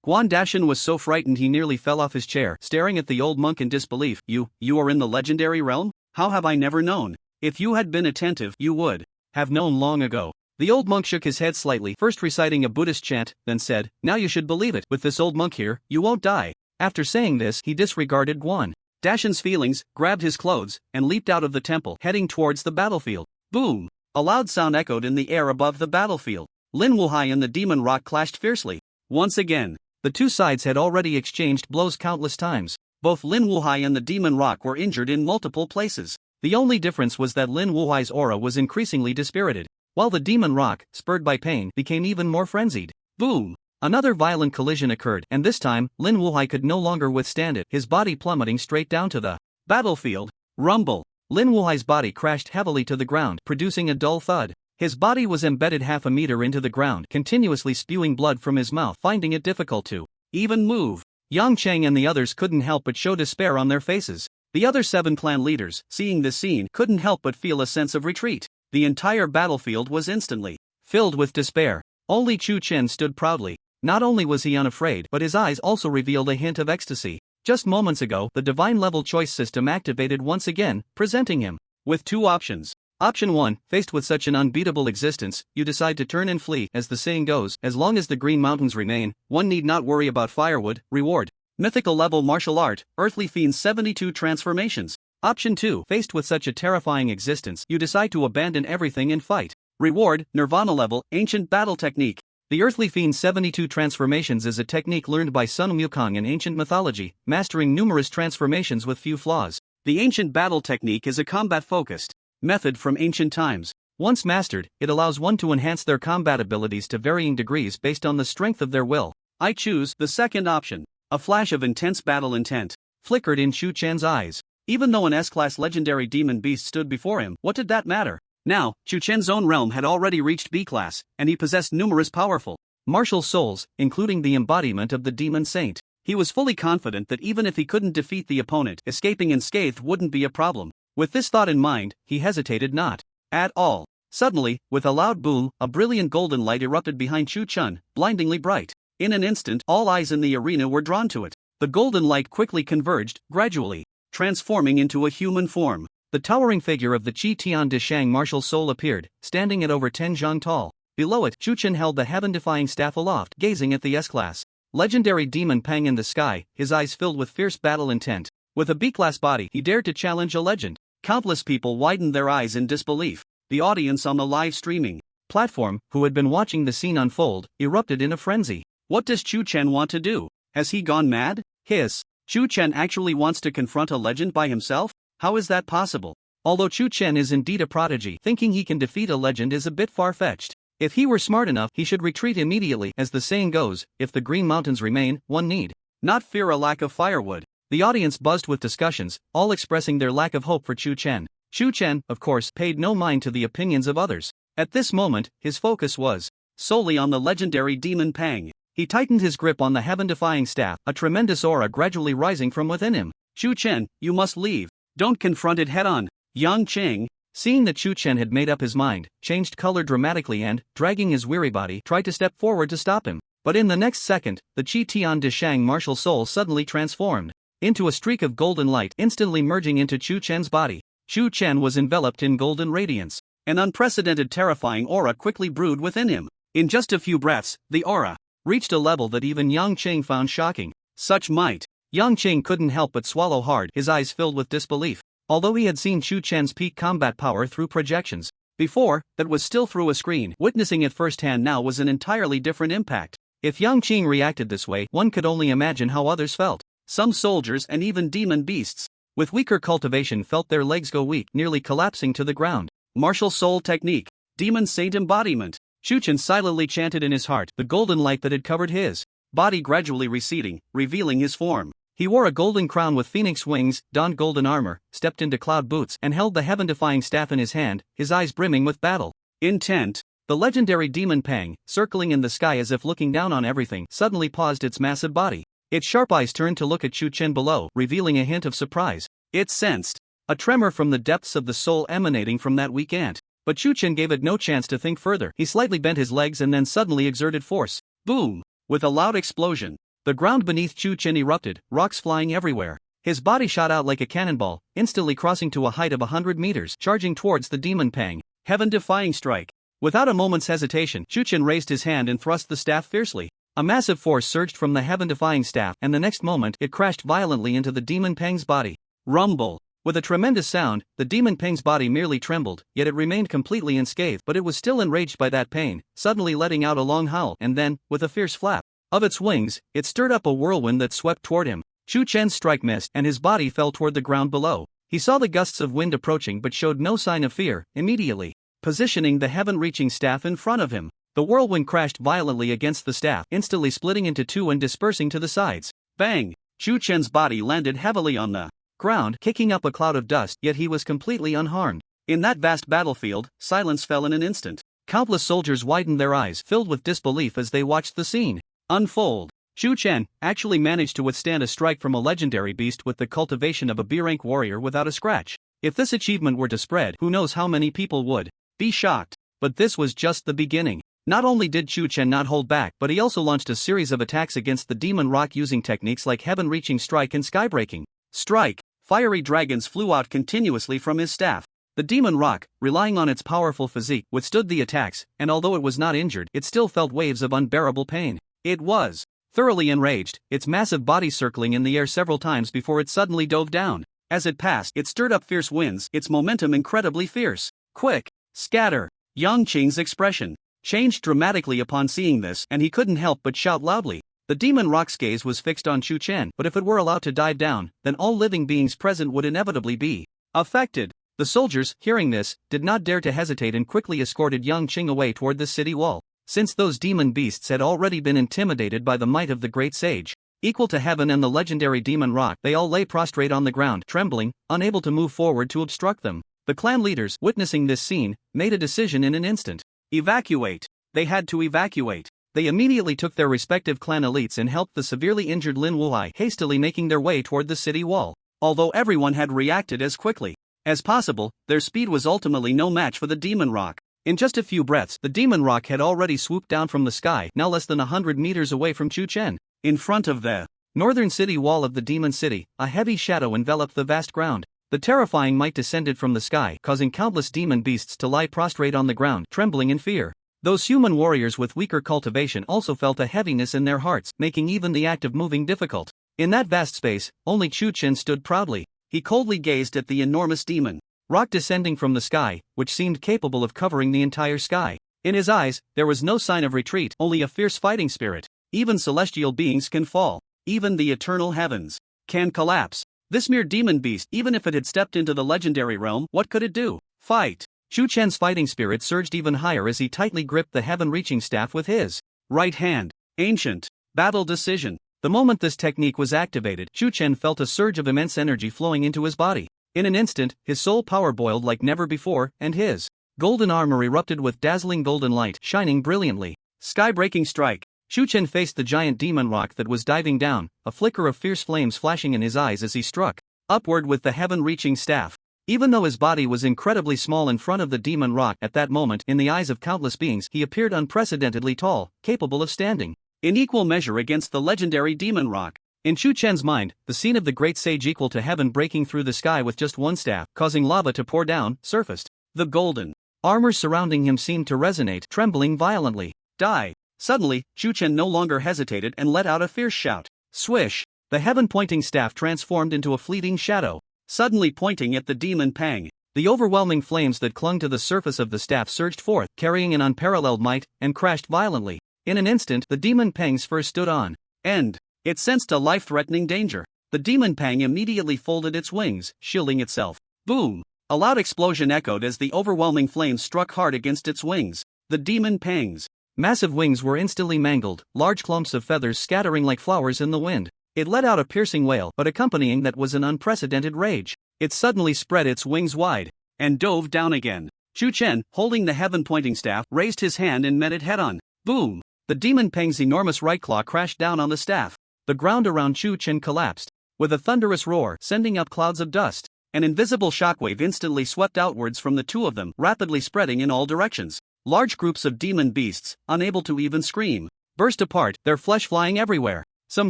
Guan Dashan was so frightened he nearly fell off his chair, staring at the old monk in disbelief. You are in the legendary realm? How have I never known? If you had been attentive, you would have known long ago. The old monk shook his head slightly, first reciting a Buddhist chant, then said, now you should believe it, with this old monk here, you won't die. After saying this, he disregarded Guan Dashan's feelings, grabbed his clothes, and leaped out of the temple, heading towards the battlefield. Boom! A loud sound echoed in the air above the battlefield. Lin Wuhai and the demon rock clashed fiercely. Once again, the two sides had already exchanged blows countless times. Both Lin Wuhai and the demon rock were injured in multiple places. The only difference was that Lin Wuhai's aura was increasingly dispirited, while the demon rock, spurred by pain, became even more frenzied. Boom! Another violent collision occurred, and this time, Lin Wuhai could no longer withstand it, his body plummeting straight down to the battlefield. Rumble! Lin Wuhai's body crashed heavily to the ground, producing a dull thud. His body was embedded half a meter into the ground, continuously spewing blood from his mouth, finding it difficult to even move. Yang Cheng and the others couldn't help but show despair on their faces. The other 7 clan leaders, seeing this scene, couldn't help but feel a sense of retreat. The entire battlefield was instantly filled with despair. Only Chu Chen stood proudly. Not only was he unafraid, but his eyes also revealed a hint of ecstasy. Just moments ago, the divine level choice system activated once again, presenting him with 2 options. Option 1, faced with such an unbeatable existence, you decide to turn and flee. As the saying goes, as long as the Green Mountains remain, one need not worry about firewood. Reward: mythical level martial art, Earthly Fiend 72 transformations. Option 2, faced with such a terrifying existence, you decide to abandon everything and fight. Reward: Nirvana level, ancient battle technique. The Earthly Fiend 72 transformations is a technique learned by Sun Wukong in ancient mythology, mastering numerous transformations with few flaws. The ancient battle technique is a combat-focused method from ancient times. Once mastered, it allows one to enhance their combat abilities to varying degrees based on the strength of their will. I choose the second option. A flash of intense battle intent flickered in Chu Chen's eyes. Even though an S-class legendary demon beast stood before him, what did that matter? Now, Chu Chen's own realm had already reached B-class, and he possessed numerous powerful martial souls, including the embodiment of the demon saint. He was fully confident that even if he couldn't defeat the opponent, escaping unscathed wouldn't be a problem. With this thought in mind, he hesitated not at all. Suddenly, with a loud boom, a brilliant golden light erupted behind Chu Chen, blindingly bright. In an instant, all eyes in the arena were drawn to it. The golden light quickly converged, gradually transforming into a human form. The towering figure of the Tion Tion martial soul appeared, standing at over 10 zhang tall. Below it, Chu Chen held the heaven-defying staff aloft, gazing at the S-class legendary demon Pang in the sky, his eyes filled with fierce battle intent. With a B-class body, he dared to challenge a legend. Countless people widened their eyes in disbelief. The audience on the live streaming platform, who had been watching the scene unfold, erupted in a frenzy. What does Chu Chen want to do? Has he gone mad? Hiss. Chu Chen actually wants to confront a legend by himself? How is that possible? Although Chu Chen is indeed a prodigy, thinking he can defeat a legend is a bit far-fetched. If he were smart enough, he should retreat immediately. As the saying goes, if the green mountains remain, one need not fear a lack of firewood. The audience buzzed with discussions, all expressing their lack of hope for Chu Chen. Chu Chen, of course, paid no mind to the opinions of others. At this moment, his focus was solely on the legendary demon Pang. He tightened his grip on the heaven-defying staff, a tremendous aura gradually rising from within him. Chu Chen, you must leave. Don't confront it head-on. Yang Qing, seeing that Chu Chen had made up his mind, changed color dramatically and, dragging his weary body, tried to step forward to stop him. But in the next second, the Tion Tion martial soul suddenly transformed into a streak of golden light, instantly merging into Chu Chen's body. Chu Chen was enveloped in golden radiance. An unprecedented terrifying aura quickly brewed within him. In just a few breaths, the aura reached a level that even Yang Qing found shocking. Such might. Yang Qing couldn't help but swallow hard, his eyes filled with disbelief. Although he had seen Chu Chen's peak combat power through projections before, that was still through a screen, witnessing it firsthand now was an entirely different impact. If Yang Qing reacted this way, one could only imagine how others felt. Some soldiers and even demon beasts with weaker cultivation felt their legs go weak, nearly collapsing to the ground. Martial soul technique. Demon saint embodiment. Chu Chen silently chanted in his heart, the golden light that had covered his body gradually receding, revealing his form. He wore a golden crown with phoenix wings, donned golden armor, stepped into cloud boots, and held the heaven-defying staff in his hand, his eyes brimming with battle intent. The legendary demon Pang, circling in the sky as if looking down on everything, suddenly paused its massive body. Its sharp eyes turned to look at Chu Chen below, revealing a hint of surprise. It sensed a tremor from the depths of the soul emanating from that weak ant. But Chu Chen gave it no chance to think further. He slightly bent his legs and then suddenly exerted force. Boom! With a loud explosion, the ground beneath Chu Chen erupted, rocks flying everywhere. His body shot out like a cannonball, instantly crossing to a height of 100 meters, charging towards the demon Pang. Heaven-defying strike. Without a moment's hesitation, Chu Chen raised his hand and thrust the staff fiercely. A massive force surged from the heaven-defying staff, and the next moment, it crashed violently into the demon Pang's body. Rumble! With a tremendous sound, the demon Pang's body merely trembled, yet it remained completely unscathed, but it was still enraged by that pain, suddenly letting out a long howl, and then, with a fierce flap of its wings, it stirred up a whirlwind that swept toward him. Chu Chen's strike missed, and his body fell toward the ground below. He saw the gusts of wind approaching but showed no sign of fear, immediately positioning the heaven-reaching staff in front of him. The whirlwind crashed violently against the staff, instantly splitting into two and dispersing to the sides. Bang! Chu Chen's body landed heavily on the ground, kicking up a cloud of dust, yet he was completely unharmed. In that vast battlefield, silence fell in an instant. Countless soldiers widened their eyes, filled with disbelief as they watched the scene unfold. Chu Chen actually managed to withstand a strike from a legendary beast with the cultivation of a B-rank warrior without a scratch. If this achievement were to spread, who knows how many people would be shocked. But this was just the beginning. Not only did Chu Chen not hold back, but he also launched a series of attacks against the demon rock using techniques like heaven-reaching strike and skybreaking strike. Fiery dragons flew out continuously from his staff. The demon rock, relying on its powerful physique, withstood the attacks, and although it was not injured, it still felt waves of unbearable pain. It was thoroughly enraged, its massive body circling in the air several times before it suddenly dove down. As it passed, it stirred up fierce winds, its momentum incredibly fierce. Quick! Scatter! Yang Qing's expression changed dramatically upon seeing this, and he couldn't help but shout loudly. The demon rock's gaze was fixed on Chu Chen, but if it were allowed to dive down, then all living beings present would inevitably be affected. The soldiers, hearing this, did not dare to hesitate and quickly escorted young Qing away toward the city wall. Since those demon beasts had already been intimidated by the might of the great sage, equal to heaven and the legendary demon rock, they all lay prostrate on the ground, trembling, unable to move forward to obstruct them. The clan leaders, witnessing this scene, made a decision in an instant. Evacuate. They had to evacuate. They immediately took their respective clan elites and helped the severely injured Lin Wuhai, hastily making their way toward the city wall. Although everyone had reacted as quickly as possible, their speed was ultimately no match for the demon rock. In just a few breaths, the demon rock had already swooped down from the sky, now less than 100 meters away from Chu Chen. In front of the northern city wall of the demon city, a heavy shadow enveloped the vast ground. The terrifying might descended from the sky, causing countless demon beasts to lie prostrate on the ground, trembling in fear. Those human warriors with weaker cultivation also felt a heaviness in their hearts, making even the act of moving difficult. In that vast space, only Chu Chen stood proudly. He coldly gazed at the enormous demon rock descending from the sky, which seemed capable of covering the entire sky. In his eyes, there was no sign of retreat, only a fierce fighting spirit. Even celestial beings can fall. Even the eternal heavens can collapse. This mere demon beast, even if it had stepped into the legendary realm, what could it do? Fight! Chu Chen's fighting spirit surged even higher as he tightly gripped the heaven-reaching staff with his right hand. Ancient battle decision. The moment this technique was activated, Chu Chen felt a surge of immense energy flowing into his body. In an instant, his soul power boiled like never before, and his golden armor erupted with dazzling golden light, shining brilliantly. Sky-breaking strike. Chu Chen faced the giant demon rock that was diving down, a flicker of fierce flames flashing in his eyes as he struck upward with the heaven-reaching staff. Even though his body was incredibly small in front of the demon rock at that moment, in the eyes of countless beings, he appeared unprecedentedly tall, capable of standing in equal measure against the legendary demon rock. In Chu Chen's mind, the scene of the great sage equal to heaven breaking through the sky with just one staff, causing lava to pour down, surfaced. The golden armor surrounding him seemed to resonate, trembling violently. Die! Suddenly, Chu Chen no longer hesitated and let out a fierce shout. Swish! The heaven-pointing staff transformed into a fleeting shadow, suddenly pointing at the demon Pang. The overwhelming flames that clung to the surface of the staff surged forth, carrying an unparalleled might, and crashed violently. In an instant, the demon Pang's fur stood on end. It sensed a life-threatening danger. The demon Pang immediately folded its wings, shielding itself. Boom! A loud explosion echoed as the overwhelming flames struck hard against its wings. The demon Pang's massive wings were instantly mangled, large clumps of feathers scattering like flowers in the wind. It let out a piercing wail, but accompanying that was an unprecedented rage. It suddenly spread its wings wide and dove down again. Chu Chen, holding the heaven-pointing staff, raised his hand and met it head-on. Boom! The demon Pang's enormous right claw crashed down on the staff. The ground around Chu Chen collapsed with a thunderous roar, sending up clouds of dust. An invisible shockwave instantly swept outwards from the two of them, rapidly spreading in all directions. Large groups of demon beasts, unable to even scream, burst apart, their flesh flying everywhere. Some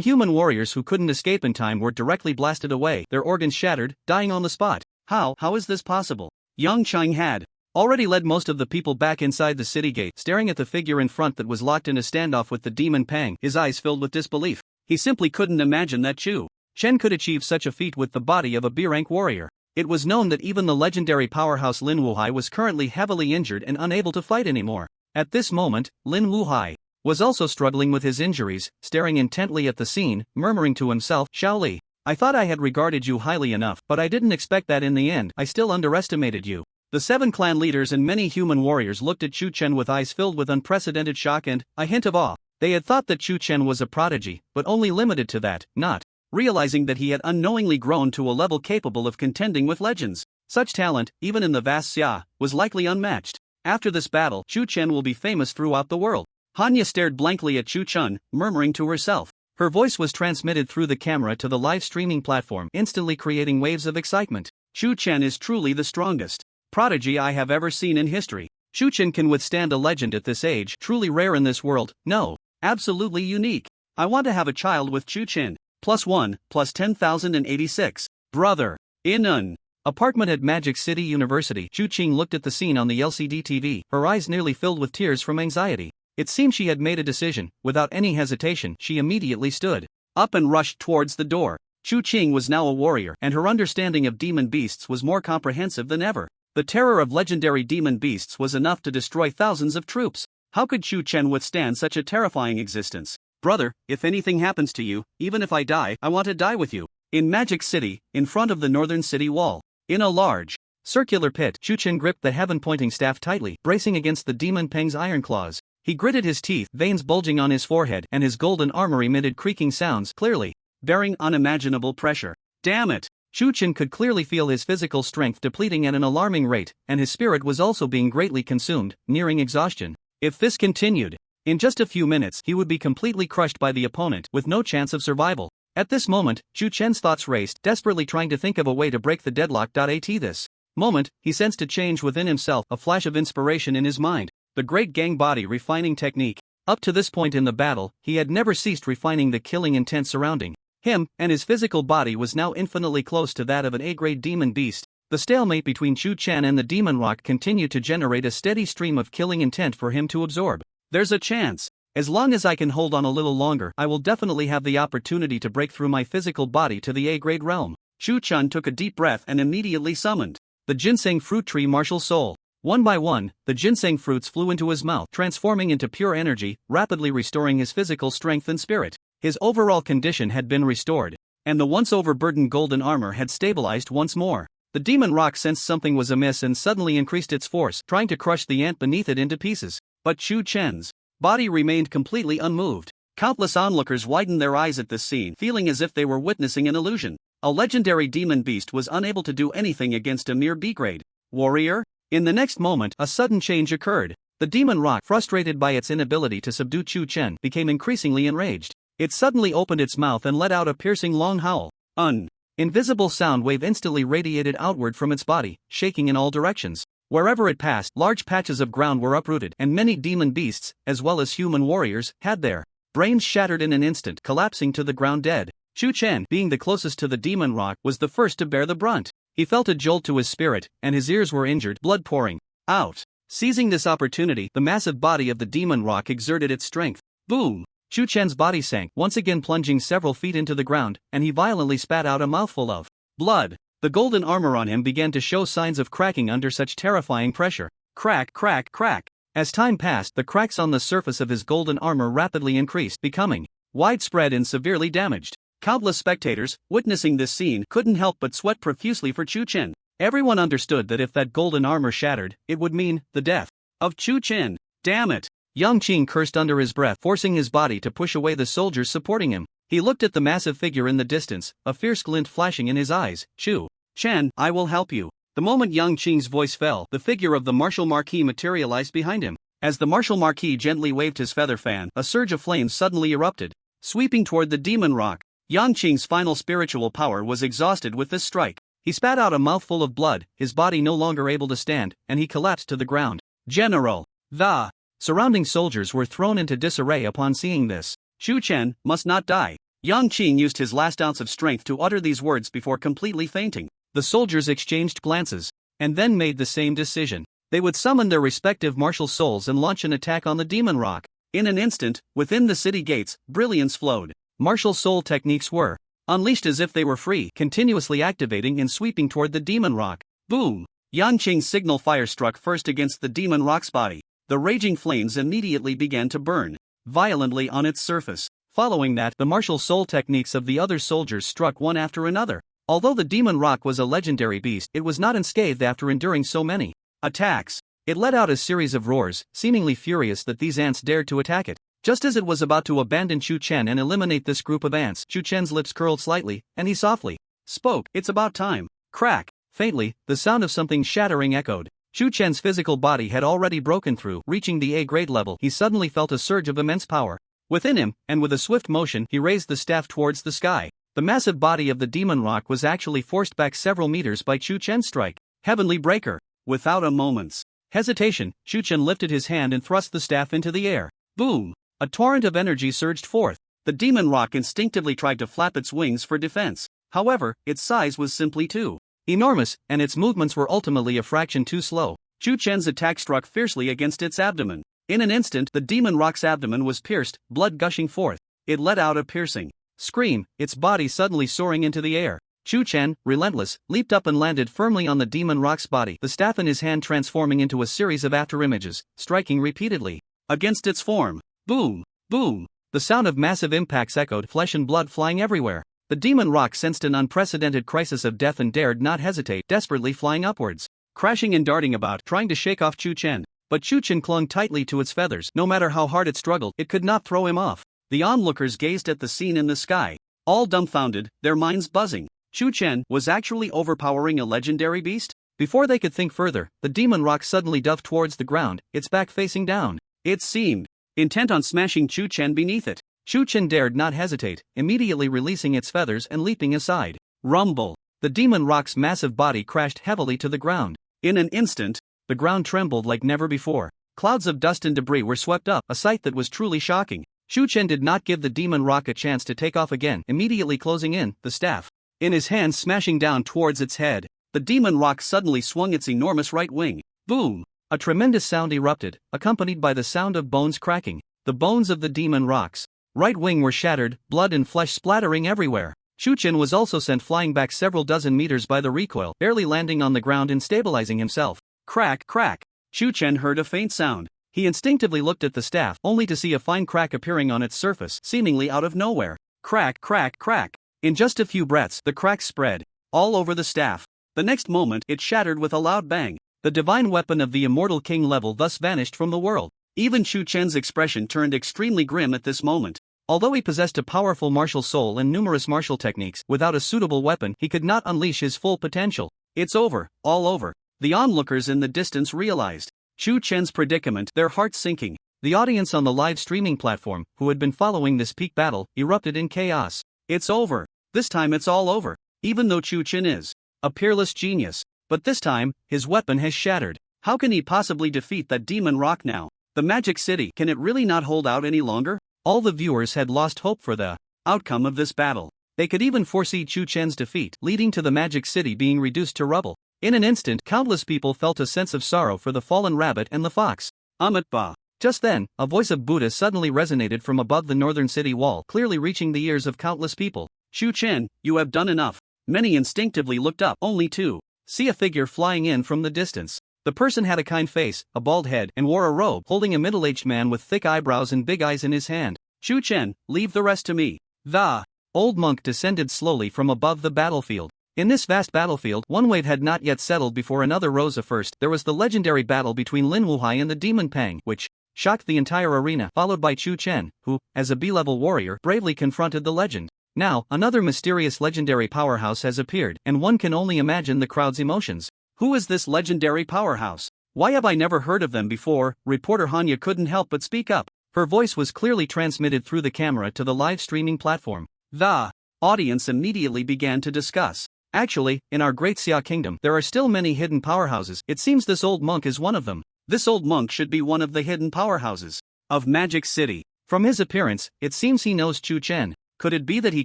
human warriors who couldn't escape in time were directly blasted away, their organs shattered, dying on the spot. How is this possible? Young Chang had already led most of the people back inside the city gate, staring at the figure in front that was locked in a standoff with the demon Pang, his eyes filled with disbelief. He simply couldn't imagine that Chu Chen could achieve such a feat with the body of a B-rank warrior. It was known that even the legendary powerhouse Lin Wuhai was currently heavily injured and unable to fight anymore. At this moment, Lin Wuhai was also struggling with his injuries, staring intently at the scene, murmuring to himself, Shaoli, I thought I had regarded you highly enough, but I didn't expect that in the end. I still underestimated you. The 7 clan leaders and many human warriors looked at Chu Chen with eyes filled with unprecedented shock and a hint of awe. They had thought that Chu Chen was a prodigy, but only limited to that, not realizing that he had unknowingly grown to a level capable of contending with legends. Such talent, even in the vast Xia, was likely unmatched. After this battle, Chu Chen will be famous throughout the world. Hanya stared blankly at Chu Chen, murmuring to herself. Her voice was transmitted through the camera to the live streaming platform, instantly creating waves of excitement. Chu Chen is truly the strongest prodigy I have ever seen in history. Chu Chen can withstand a legend at this age, truly rare in this world. No. Absolutely unique. I want to have a child with Chu Chen. +1, +10,086. Brother. In an apartment at Magic City University, Chu Qing looked at the scene on the LCD TV, her eyes nearly filled with tears from anxiety. It seemed she had made a decision. Without any hesitation, she immediately stood up and rushed towards the door. Chu Qing was now a warrior, and her understanding of demon beasts was more comprehensive than ever. The terror of legendary demon beasts was enough to destroy thousands of troops. How could Chu Chen withstand such a terrifying existence? Brother, if anything happens to you, even if I die, I want to die with you. In Magic City, in front of the northern city wall, in a large Circular pit. Chu Chen gripped the heaven-pointing staff tightly, bracing against the demon Peng's iron claws. He gritted his teeth, veins bulging on his forehead, and his golden armor emitted creaking sounds, clearly bearing unimaginable pressure. Damn it! Chu Chen could clearly feel his physical strength depleting at an alarming rate, and his spirit was also being greatly consumed, nearing exhaustion. If this continued, in just a few minutes he would be completely crushed by the opponent, with no chance of survival. At this moment, Chu Chen's thoughts raced, desperately trying to think of a way to break the deadlock. At this moment, he sensed a change within himself, a flash of inspiration in his mind. The great gang body refining technique. Up to this point in the battle, he had never ceased refining the killing intent surrounding him, and his physical body was now infinitely close to that of an A-grade demon beast. The stalemate between Chu Chen and the demon rock continued to generate a steady stream of killing intent for him to absorb. There's a chance. As long as I can hold on a little longer, I will definitely have the opportunity to break through my physical body to the A-grade realm. Chu Chen took a deep breath and immediately summoned the ginseng fruit tree martial soul. One by one, the ginseng fruits flew into his mouth, transforming into pure energy, rapidly restoring his physical strength and spirit. His overall condition had been restored, and the once overburdened golden armor had stabilized once more. The demon rock sensed something was amiss and suddenly increased its force, trying to crush the ant beneath it into pieces. But Chu Chen's body remained completely unmoved. Countless onlookers widened their eyes at this scene, feeling as if they were witnessing an illusion. A legendary demon beast was unable to do anything against a mere B-grade warrior. In the next moment, a sudden change occurred. The demon rock, frustrated by its inability to subdue Chu Chen, became increasingly enraged. It suddenly opened its mouth and let out a piercing long howl. An invisible sound wave instantly radiated outward from its body, shaking in all directions. Wherever it passed, large patches of ground were uprooted, and many demon beasts, as well as human warriors, had their brains shattered in an instant, collapsing to the ground dead. Chu Chen, being the closest to the demon rock, was the first to bear the brunt. He felt a jolt to his spirit, and his ears were injured, blood pouring out. Seizing this opportunity, the massive body of the demon rock exerted its strength. Boom! Chu Chen's body sank, once again plunging several feet into the ground, and he violently spat out a mouthful of blood. The golden armor on him began to show signs of cracking under such terrifying pressure. Crack, crack, crack. As time passed, the cracks on the surface of his golden armor rapidly increased, becoming widespread and severely damaged. Countless spectators, witnessing this scene, couldn't help but sweat profusely for Chu Chen. Everyone understood that if that golden armor shattered, it would mean the death of Chu Chen. Damn it! Yang Qing cursed under his breath, forcing his body to push away the soldiers supporting him. He looked at the massive figure in the distance, a fierce glint flashing in his eyes. Chu Chen, I will help you. The moment Yang Qing's voice fell, the figure of the martial marquis materialized behind him. As the martial marquis gently waved his feather fan, a surge of flames suddenly erupted, sweeping toward the demon rock. Yang Qing's final spiritual power was exhausted with this strike. He spat out a mouthful of blood, his body no longer able to stand, and he collapsed to the ground. General! The surrounding soldiers were thrown into disarray upon seeing this. Chu Chen must not die. Yang Qing used his last ounce of strength to utter these words before completely fainting. The soldiers exchanged glances, and then made the same decision. They would summon their respective martial souls and launch an attack on the demon rock. In an instant, within the city gates, brilliance flowed. Martial soul techniques were unleashed as if they were free, continuously activating and sweeping toward the demon rock. Boom! Yang Qing's signal fire struck first against the demon rock's body. The raging flames immediately began to burn violently on its surface. Following that, the martial soul techniques of the other soldiers struck one after another. Although the demon rock was a legendary beast, it was not unscathed after enduring so many attacks. It let out a series of roars, seemingly furious that these ants dared to attack it. Just as it was about to abandon Chu Chen and eliminate this group of ants, Chu Chen's lips curled slightly, and he softly spoke. It's about time. Crack! Faintly, the sound of something shattering echoed. Chu Chen's physical body had already broken through, reaching the A-grade level. He suddenly felt a surge of immense power within him, and with a swift motion, he raised the staff towards the sky. The massive body of the demon rock was actually forced back several meters by Chu Chen's strike. Heavenly breaker! Without a moment's hesitation, Chu Chen lifted his hand and thrust the staff into the air. Boom! A torrent of energy surged forth. The demon rock instinctively tried to flap its wings for defense. However, its size was simply too enormous, and its movements were ultimately a fraction too slow. Chu Chen's attack struck fiercely against its abdomen. In an instant, the demon rock's abdomen was pierced, blood gushing forth. It let out a piercing scream, its body suddenly soaring into the air. Chu Chen, relentless, leaped up and landed firmly on the demon rock's body, the staff in his hand transforming into a series of afterimages, striking repeatedly against its form. Boom! Boom! The sound of massive impacts echoed, flesh and blood flying everywhere. The demon rock sensed an unprecedented crisis of death and dared not hesitate, desperately flying upwards, crashing and darting about, trying to shake off Chu Chen. But Chu Chen clung tightly to its feathers. No matter how hard it struggled, it could not throw him off. The onlookers gazed at the scene in the sky, all dumbfounded, their minds buzzing. Chu Chen was actually overpowering a legendary beast? Before they could think further, the demon rock suddenly dove towards the ground, its back facing down. It seemed intent on smashing Chu Chen beneath it. Chu Chen dared not hesitate, immediately releasing its feathers and leaping aside. Rumble! The demon rock's massive body crashed heavily to the ground. In an instant, the ground trembled like never before. Clouds of dust and debris were swept up, a sight that was truly shocking. Chu Chen did not give the demon rock a chance to take off again, immediately closing in, the staff in his hand smashing down towards its head. The demon rock suddenly swung its enormous right wing. Boom! A tremendous sound erupted, accompanied by the sound of bones cracking. The bones of the demon rock's right wing were shattered, blood and flesh splattering everywhere. Chu Chen was also sent flying back several dozen meters by the recoil, barely landing on the ground and stabilizing himself. Crack, crack! Chu Chen heard a faint sound. He instinctively looked at the staff, only to see a fine crack appearing on its surface, seemingly out of nowhere. Crack, crack, crack! In just a few breaths, the crack spread all over the staff. The next moment, it shattered with a loud bang. The divine weapon of the immortal king level thus vanished from the world. Even Chu Chen's expression turned extremely grim at this moment. Although he possessed a powerful martial soul and numerous martial techniques, without a suitable weapon, he could not unleash his full potential. It's over, all over. The onlookers in the distance realized Chu Chen's predicament, their hearts sinking. The audience on the live streaming platform, who had been following this peak battle, erupted in chaos. It's over. This time it's all over. Even though Chu Chen is a peerless genius, but this time, his weapon has shattered. How can he possibly defeat that demon rock now? The Magic City, can it really not hold out any longer? All the viewers had lost hope for the outcome of this battle. They could even foresee Chu Chen's defeat, leading to the Magic City being reduced to rubble. In an instant, countless people felt a sense of sorrow for the fallen rabbit and the fox. Ba. Just then, a voice of Buddha suddenly resonated from above the northern city wall, clearly reaching the ears of countless people. Chu Chen, you have done enough. Many instinctively looked up, only to see a figure flying in from the distance. The person had a kind face, a bald head, and wore a robe, holding a middle-aged man with thick eyebrows and big eyes in his hand. Chu Chen, leave the rest to me. The old monk descended slowly from above the battlefield. In this vast battlefield, one wave had not yet settled before another rose. First, there was the legendary battle between Lin Wuhai and the Demon Pang, which shocked the entire arena, followed by Chu Chen, who, as a B-level warrior, bravely confronted the legend. Now, another mysterious legendary powerhouse has appeared, and one can only imagine the crowd's emotions. Who is this legendary powerhouse? Why have I never heard of them before? Reporter Hanya couldn't help but speak up. Her voice was clearly transmitted through the camera to the live streaming platform. The audience immediately began to discuss. Actually, in our great Xia kingdom, there are still many hidden powerhouses. It seems this old monk is one of them. This old monk should be one of the hidden powerhouses of Magic City. From his appearance, it seems he knows Chu Chen. Could it be that he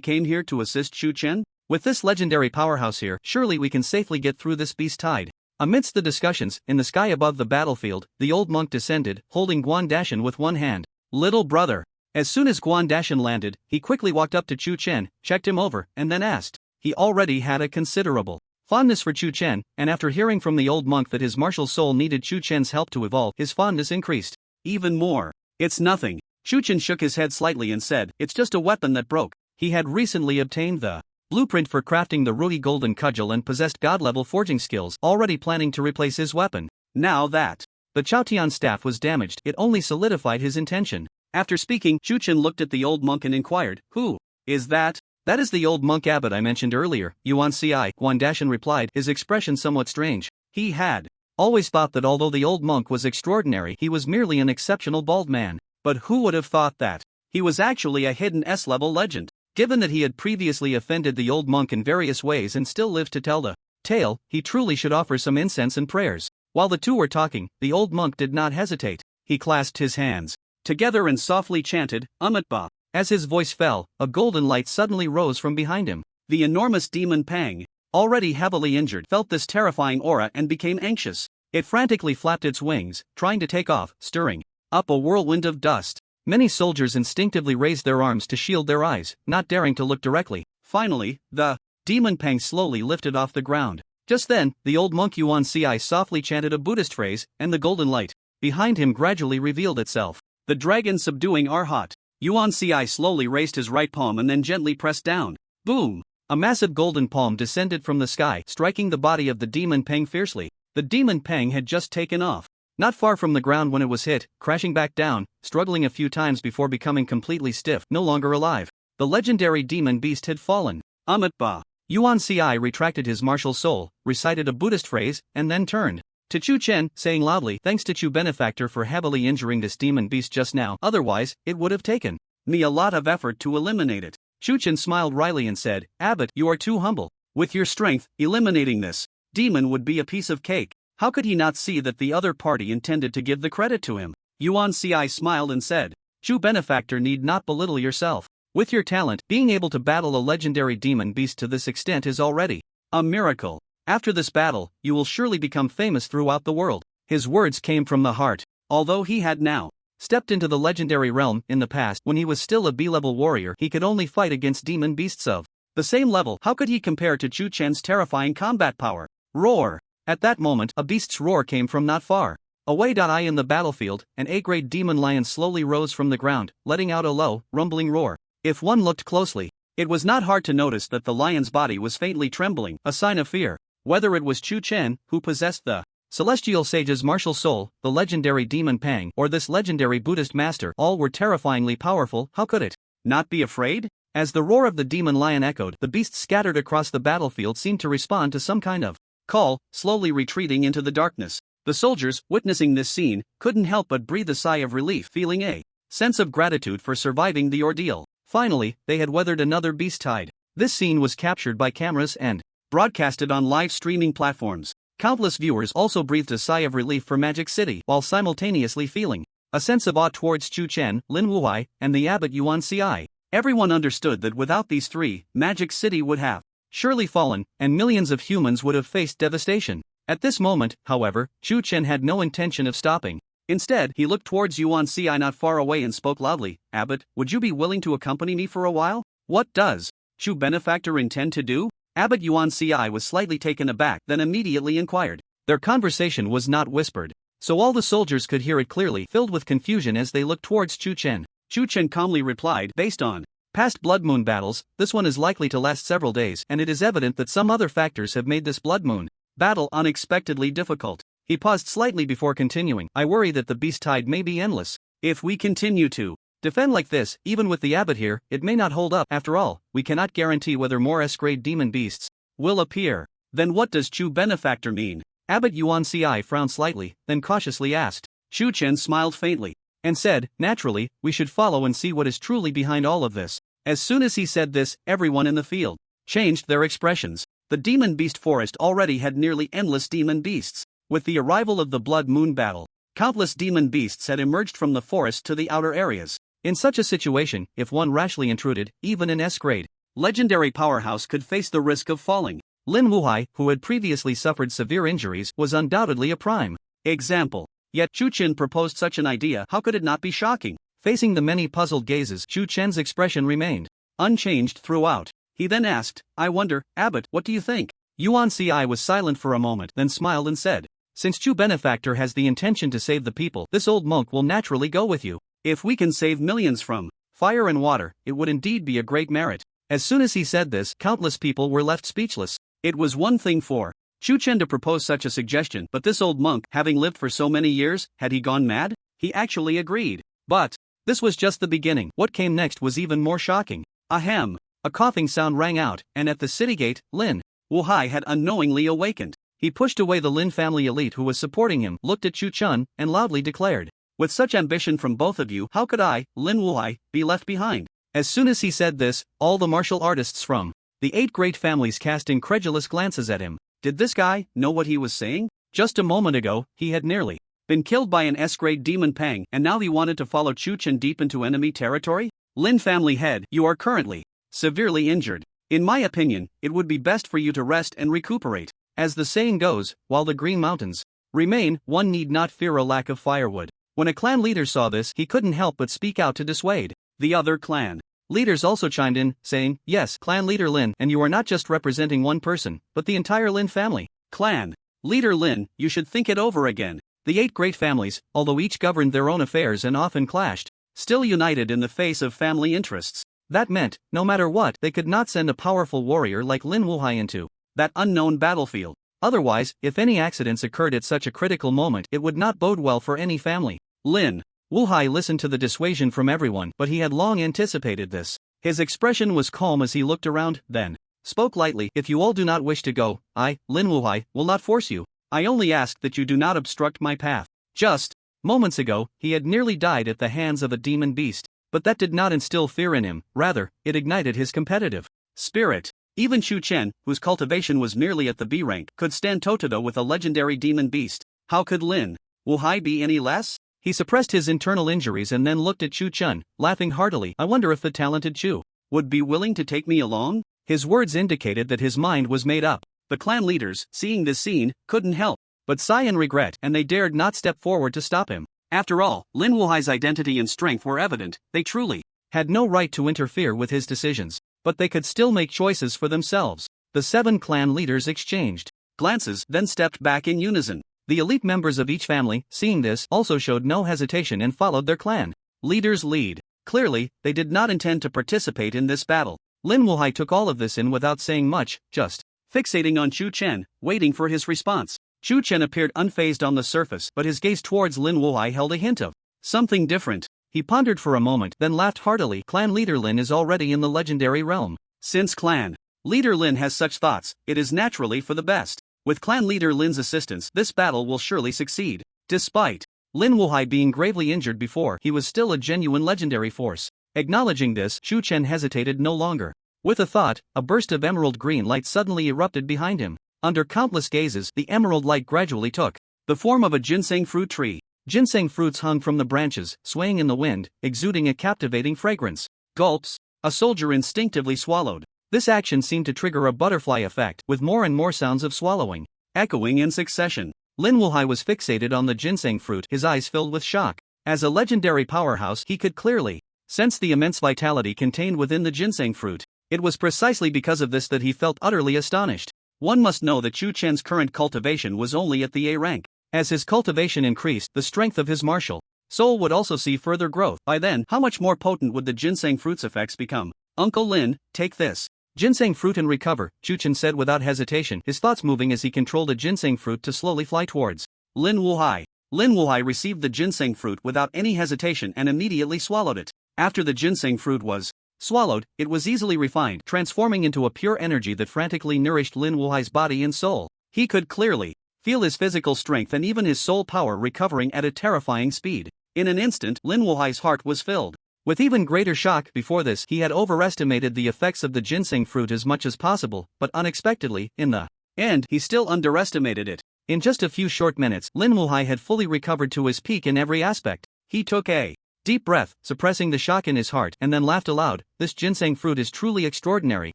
came here to assist Chu Chen? With this legendary powerhouse here, surely we can safely get through this beast tide. Amidst the discussions, in the sky above the battlefield, the old monk descended, holding Guan Dashan with one hand. Little brother. As soon as Guan Dashan landed, he quickly walked up to Chu Chen, checked him over, and then asked. He already had a considerable fondness for Chu Chen, and after hearing from the old monk that his martial soul needed Chu Chen's help to evolve, his fondness increased even more. It's nothing. Chu Chen shook his head slightly and said, it's just a weapon that broke. He had recently obtained the blueprint for crafting the Rui golden cudgel and possessed god-level forging skills, already planning to replace his weapon. Now that the Tion Tion staff was damaged, it only solidified his intention. After speaking, Chu Chen looked at the old monk and inquired, who is that? That is the old monk abbot I mentioned earlier, Yuan Ci. Guan Dashan replied, his expression somewhat strange. He had always thought that although the old monk was extraordinary, he was merely an exceptional bald man. But who would have thought that he was actually a hidden S-level legend? Given that he had previously offended the old monk in various ways and still lived to tell the tale, he truly should offer some incense and prayers. While the two were talking, the old monk did not hesitate. He clasped his hands together and softly chanted, Ba. As his voice fell, a golden light suddenly rose from behind him. The enormous demon Pang, already heavily injured, felt this terrifying aura and became anxious. It frantically flapped its wings, trying to take off, stirring up a whirlwind of dust. Many soldiers instinctively raised their arms to shield their eyes, not daring to look directly. Finally, the demon Pang slowly lifted off the ground. Just then, the old monk Yuan Ci softly chanted a Buddhist phrase, and the golden light behind him gradually revealed itself. The dragon subduing Arhat. Yuan Ci slowly raised his right palm and then gently pressed down. Boom! A massive golden palm descended from the sky, striking the body of the demon Peng fiercely. The demon Peng had just taken off, not far from the ground when it was hit, crashing back down, struggling a few times before becoming completely stiff, no longer alive. The legendary demon beast had fallen. Amit Ba. Yuan Ci retracted his martial soul, recited a Buddhist phrase, and then turned to Chu Chen, saying loudly, "Thanks to Chu Benefactor for heavily injuring this demon beast just now, otherwise, it would have taken me a lot of effort to eliminate it." Chu Chen smiled wryly and said, "Abbot, you are too humble. With your strength, eliminating this demon would be a piece of cake." How could he not see that the other party intended to give the credit to him? Yuan Ci smiled and said, "Chu Benefactor need not belittle yourself. With your talent, being able to battle a legendary demon beast to this extent is already a miracle. After this battle, you will surely become famous throughout the world." His words came from the heart. Although he had now stepped into the legendary realm, in the past, when he was still a B-level warrior, he could only fight against demon beasts of the same level. How could he compare to Chu Chen's terrifying combat power? Roar! At that moment, a beast's roar came from not far away. In the battlefield, an A-grade demon lion slowly rose from the ground, letting out a low, rumbling roar. If one looked closely, it was not hard to notice that the lion's body was faintly trembling, a sign of fear. Whether it was Chu Chen, who possessed the celestial sage's martial soul, the legendary demon Pang, or this legendary Buddhist master, all were terrifyingly powerful. How could it not be afraid? As the roar of the demon lion echoed, the beasts scattered across the battlefield seemed to respond to some kind of call, slowly retreating into the darkness. The soldiers, witnessing this scene, couldn't help but breathe a sigh of relief, feeling a sense of gratitude for surviving the ordeal. Finally, they had weathered another beast tide. This scene was captured by cameras and broadcasted on live streaming platforms. Countless viewers also breathed a sigh of relief for Magic City, while simultaneously feeling a sense of awe towards Chu Chen, Lin Wuhai, and the abbot Yuan Ci. Everyone understood that without these three, Magic City would have surely fallen, and millions of humans would have faced devastation. At this moment, however, Chu Chen had no intention of stopping. Instead, he looked towards Yuan Ci not far away and spoke loudly, "Abbot, would you be willing to accompany me for a while?" "What does Chu Benefactor intend to do?" Abbot Yuan Ci was slightly taken aback, then immediately inquired. Their conversation was not whispered, so all the soldiers could hear it clearly, filled with confusion as they looked towards Chu Chen. Chu Chen calmly replied, "Based on past Blood Moon battles, this one is likely to last several days, and it is evident that some other factors have made this Blood Moon battle unexpectedly difficult." He paused slightly before continuing, "I worry that the beast tide may be endless. If we continue to defend like this, even with the abbot here, it may not hold up. After all, we cannot guarantee whether more S-grade demon beasts will appear." "Then what does Chu Benefactor mean?" Abbot Yuan Ci frowned slightly, then cautiously asked. Chu Chen smiled faintly and said, "Naturally, we should follow and see what is truly behind all of this." As soon as he said this, everyone in the field changed their expressions. The demon beast forest already had nearly endless demon beasts. With the arrival of the Blood Moon battle, countless demon beasts had emerged from the forest to the outer areas. In such a situation, if one rashly intruded, even an S-grade legendary powerhouse could face the risk of falling. Lin Wuhai, who had previously suffered severe injuries, was undoubtedly a prime example. Yet Chu Chen proposed such an idea. How could it not be shocking? Facing the many puzzled gazes, Chu Chen's expression remained unchanged throughout. He then asked, "I wonder, Abbot, what do you think?" Yuan Ci was silent for a moment, then smiled and said, "Since Chu Benefactor has the intention to save the people, this old monk will naturally go with you. If we can save millions from fire and water, it would indeed be a great merit." As soon as he said this, countless people were left speechless. It was one thing for Chu Chen to propose such a suggestion, but this old monk, having lived for so many years, had he gone mad? He actually agreed. But this was just the beginning. What came next was even more shocking. Ahem! A coughing sound rang out, and at the city gate, Lin Wuhai had unknowingly awakened. He pushed away the Lin family elite who was supporting him, looked at Chu Chen, and loudly declared, "With such ambition from both of you, how could I, Lin Wuhai, be left behind?" As soon as he said this, all the martial artists from the 8 great families cast incredulous glances at him. Did this guy know what he was saying? Just a moment ago, he had nearly been killed by an S-grade demon Pang, and now he wanted to follow Chu Chen deep into enemy territory? Lin family head, you are currently severely injured. In my opinion, it would be best for you to rest and recuperate. As the saying goes, while the green mountains remain, one need not fear a lack of firewood. When a clan leader saw this, he couldn't help but speak out to dissuade the other clan leaders also chimed in, saying, "Yes, clan leader Lin, and you are not just representing one person, but the entire Lin family." Clan leader Lin, you should think it over again. The 8 great families, although each governed their own affairs and often clashed, still united in the face of family interests. That meant, no matter what, they could not send a powerful warrior like Lin Wuhai into that unknown battlefield. Otherwise, if any accidents occurred at such a critical moment, it would not bode well for any family. Lin Wuhai listened to the dissuasion from everyone, but he had long anticipated this. His expression was calm as he looked around, then spoke lightly. If you all do not wish to go, I, Lin Wuhai, will not force you. I only ask that you do not obstruct my path. Just moments ago, he had nearly died at the hands of a demon beast, but that did not instill fear in him, rather, it ignited his competitive spirit. Even Chu Chen, whose cultivation was merely at the B rank, could stand toe-to-toe with a legendary demon beast. How could Lin Wuhai be any less? He suppressed his internal injuries and then looked at Chu Chen, laughing heartily. I wonder if the talented Chu would be willing to take me along? His words indicated that his mind was made up. The clan leaders, seeing this scene, couldn't help but sigh in regret, and they dared not step forward to stop him. After all, Lin Wuhai's identity and strength were evident. They truly had no right to interfere with his decisions, but they could still make choices for themselves. The 7 clan leaders exchanged glances, then stepped back in unison. The elite members of each family, seeing this, also showed no hesitation and followed their clan leaders' lead. Clearly, they did not intend to participate in this battle. Lin Wuhai took all of this in without saying much, just fixating on Chu Chen, waiting for his response. Chu Chen appeared unfazed on the surface, but his gaze towards Lin Wuhai held a hint of something different. He pondered for a moment, then laughed heartily. Clan leader Lin is already in the legendary realm. Since clan leader Lin has such thoughts, it is naturally for the best. With clan leader Lin's assistance, this battle will surely succeed. Despite Lin Wuhai being gravely injured before, he was still a genuine legendary force. Acknowledging this, Chu Chen hesitated no longer. With a thought, a burst of emerald green light suddenly erupted behind him. Under countless gazes, the emerald light gradually took the form of a ginseng fruit tree. Ginseng fruits hung from the branches, swaying in the wind, exuding a captivating fragrance. Gulps. A soldier instinctively swallowed. This action seemed to trigger a butterfly effect, with more and more sounds of swallowing echoing in succession. Lin Wuhai was fixated on the ginseng fruit, his eyes filled with shock. As a legendary powerhouse, he could clearly sense the immense vitality contained within the ginseng fruit. It was precisely because of this that he felt utterly astonished. One must know that Chu Chen's current cultivation was only at the A rank. As his cultivation increased, the strength of his martial soul would also see further growth. By then, how much more potent would the ginseng fruit's effects become? Uncle Lin, take this ginseng fruit and recover, Chu Chen said without hesitation, his thoughts moving as he controlled a ginseng fruit to slowly fly towards Lin Wuhai. Lin Wuhai received the ginseng fruit without any hesitation and immediately swallowed it. After the ginseng fruit was swallowed, it was easily refined, transforming into a pure energy that frantically nourished Lin Wuhai's body and soul. He could clearly feel his physical strength and even his soul power recovering at a terrifying speed. In an instant, Lin Wuhai's heart was filled with even greater shock. Before this, he had overestimated the effects of the ginseng fruit as much as possible, but unexpectedly, in the end, he still underestimated it. In just a few short minutes, Lin Wuhai had fully recovered to his peak in every aspect. He took a deep breath, suppressing the shock in his heart, and then laughed aloud. This ginseng fruit is truly extraordinary,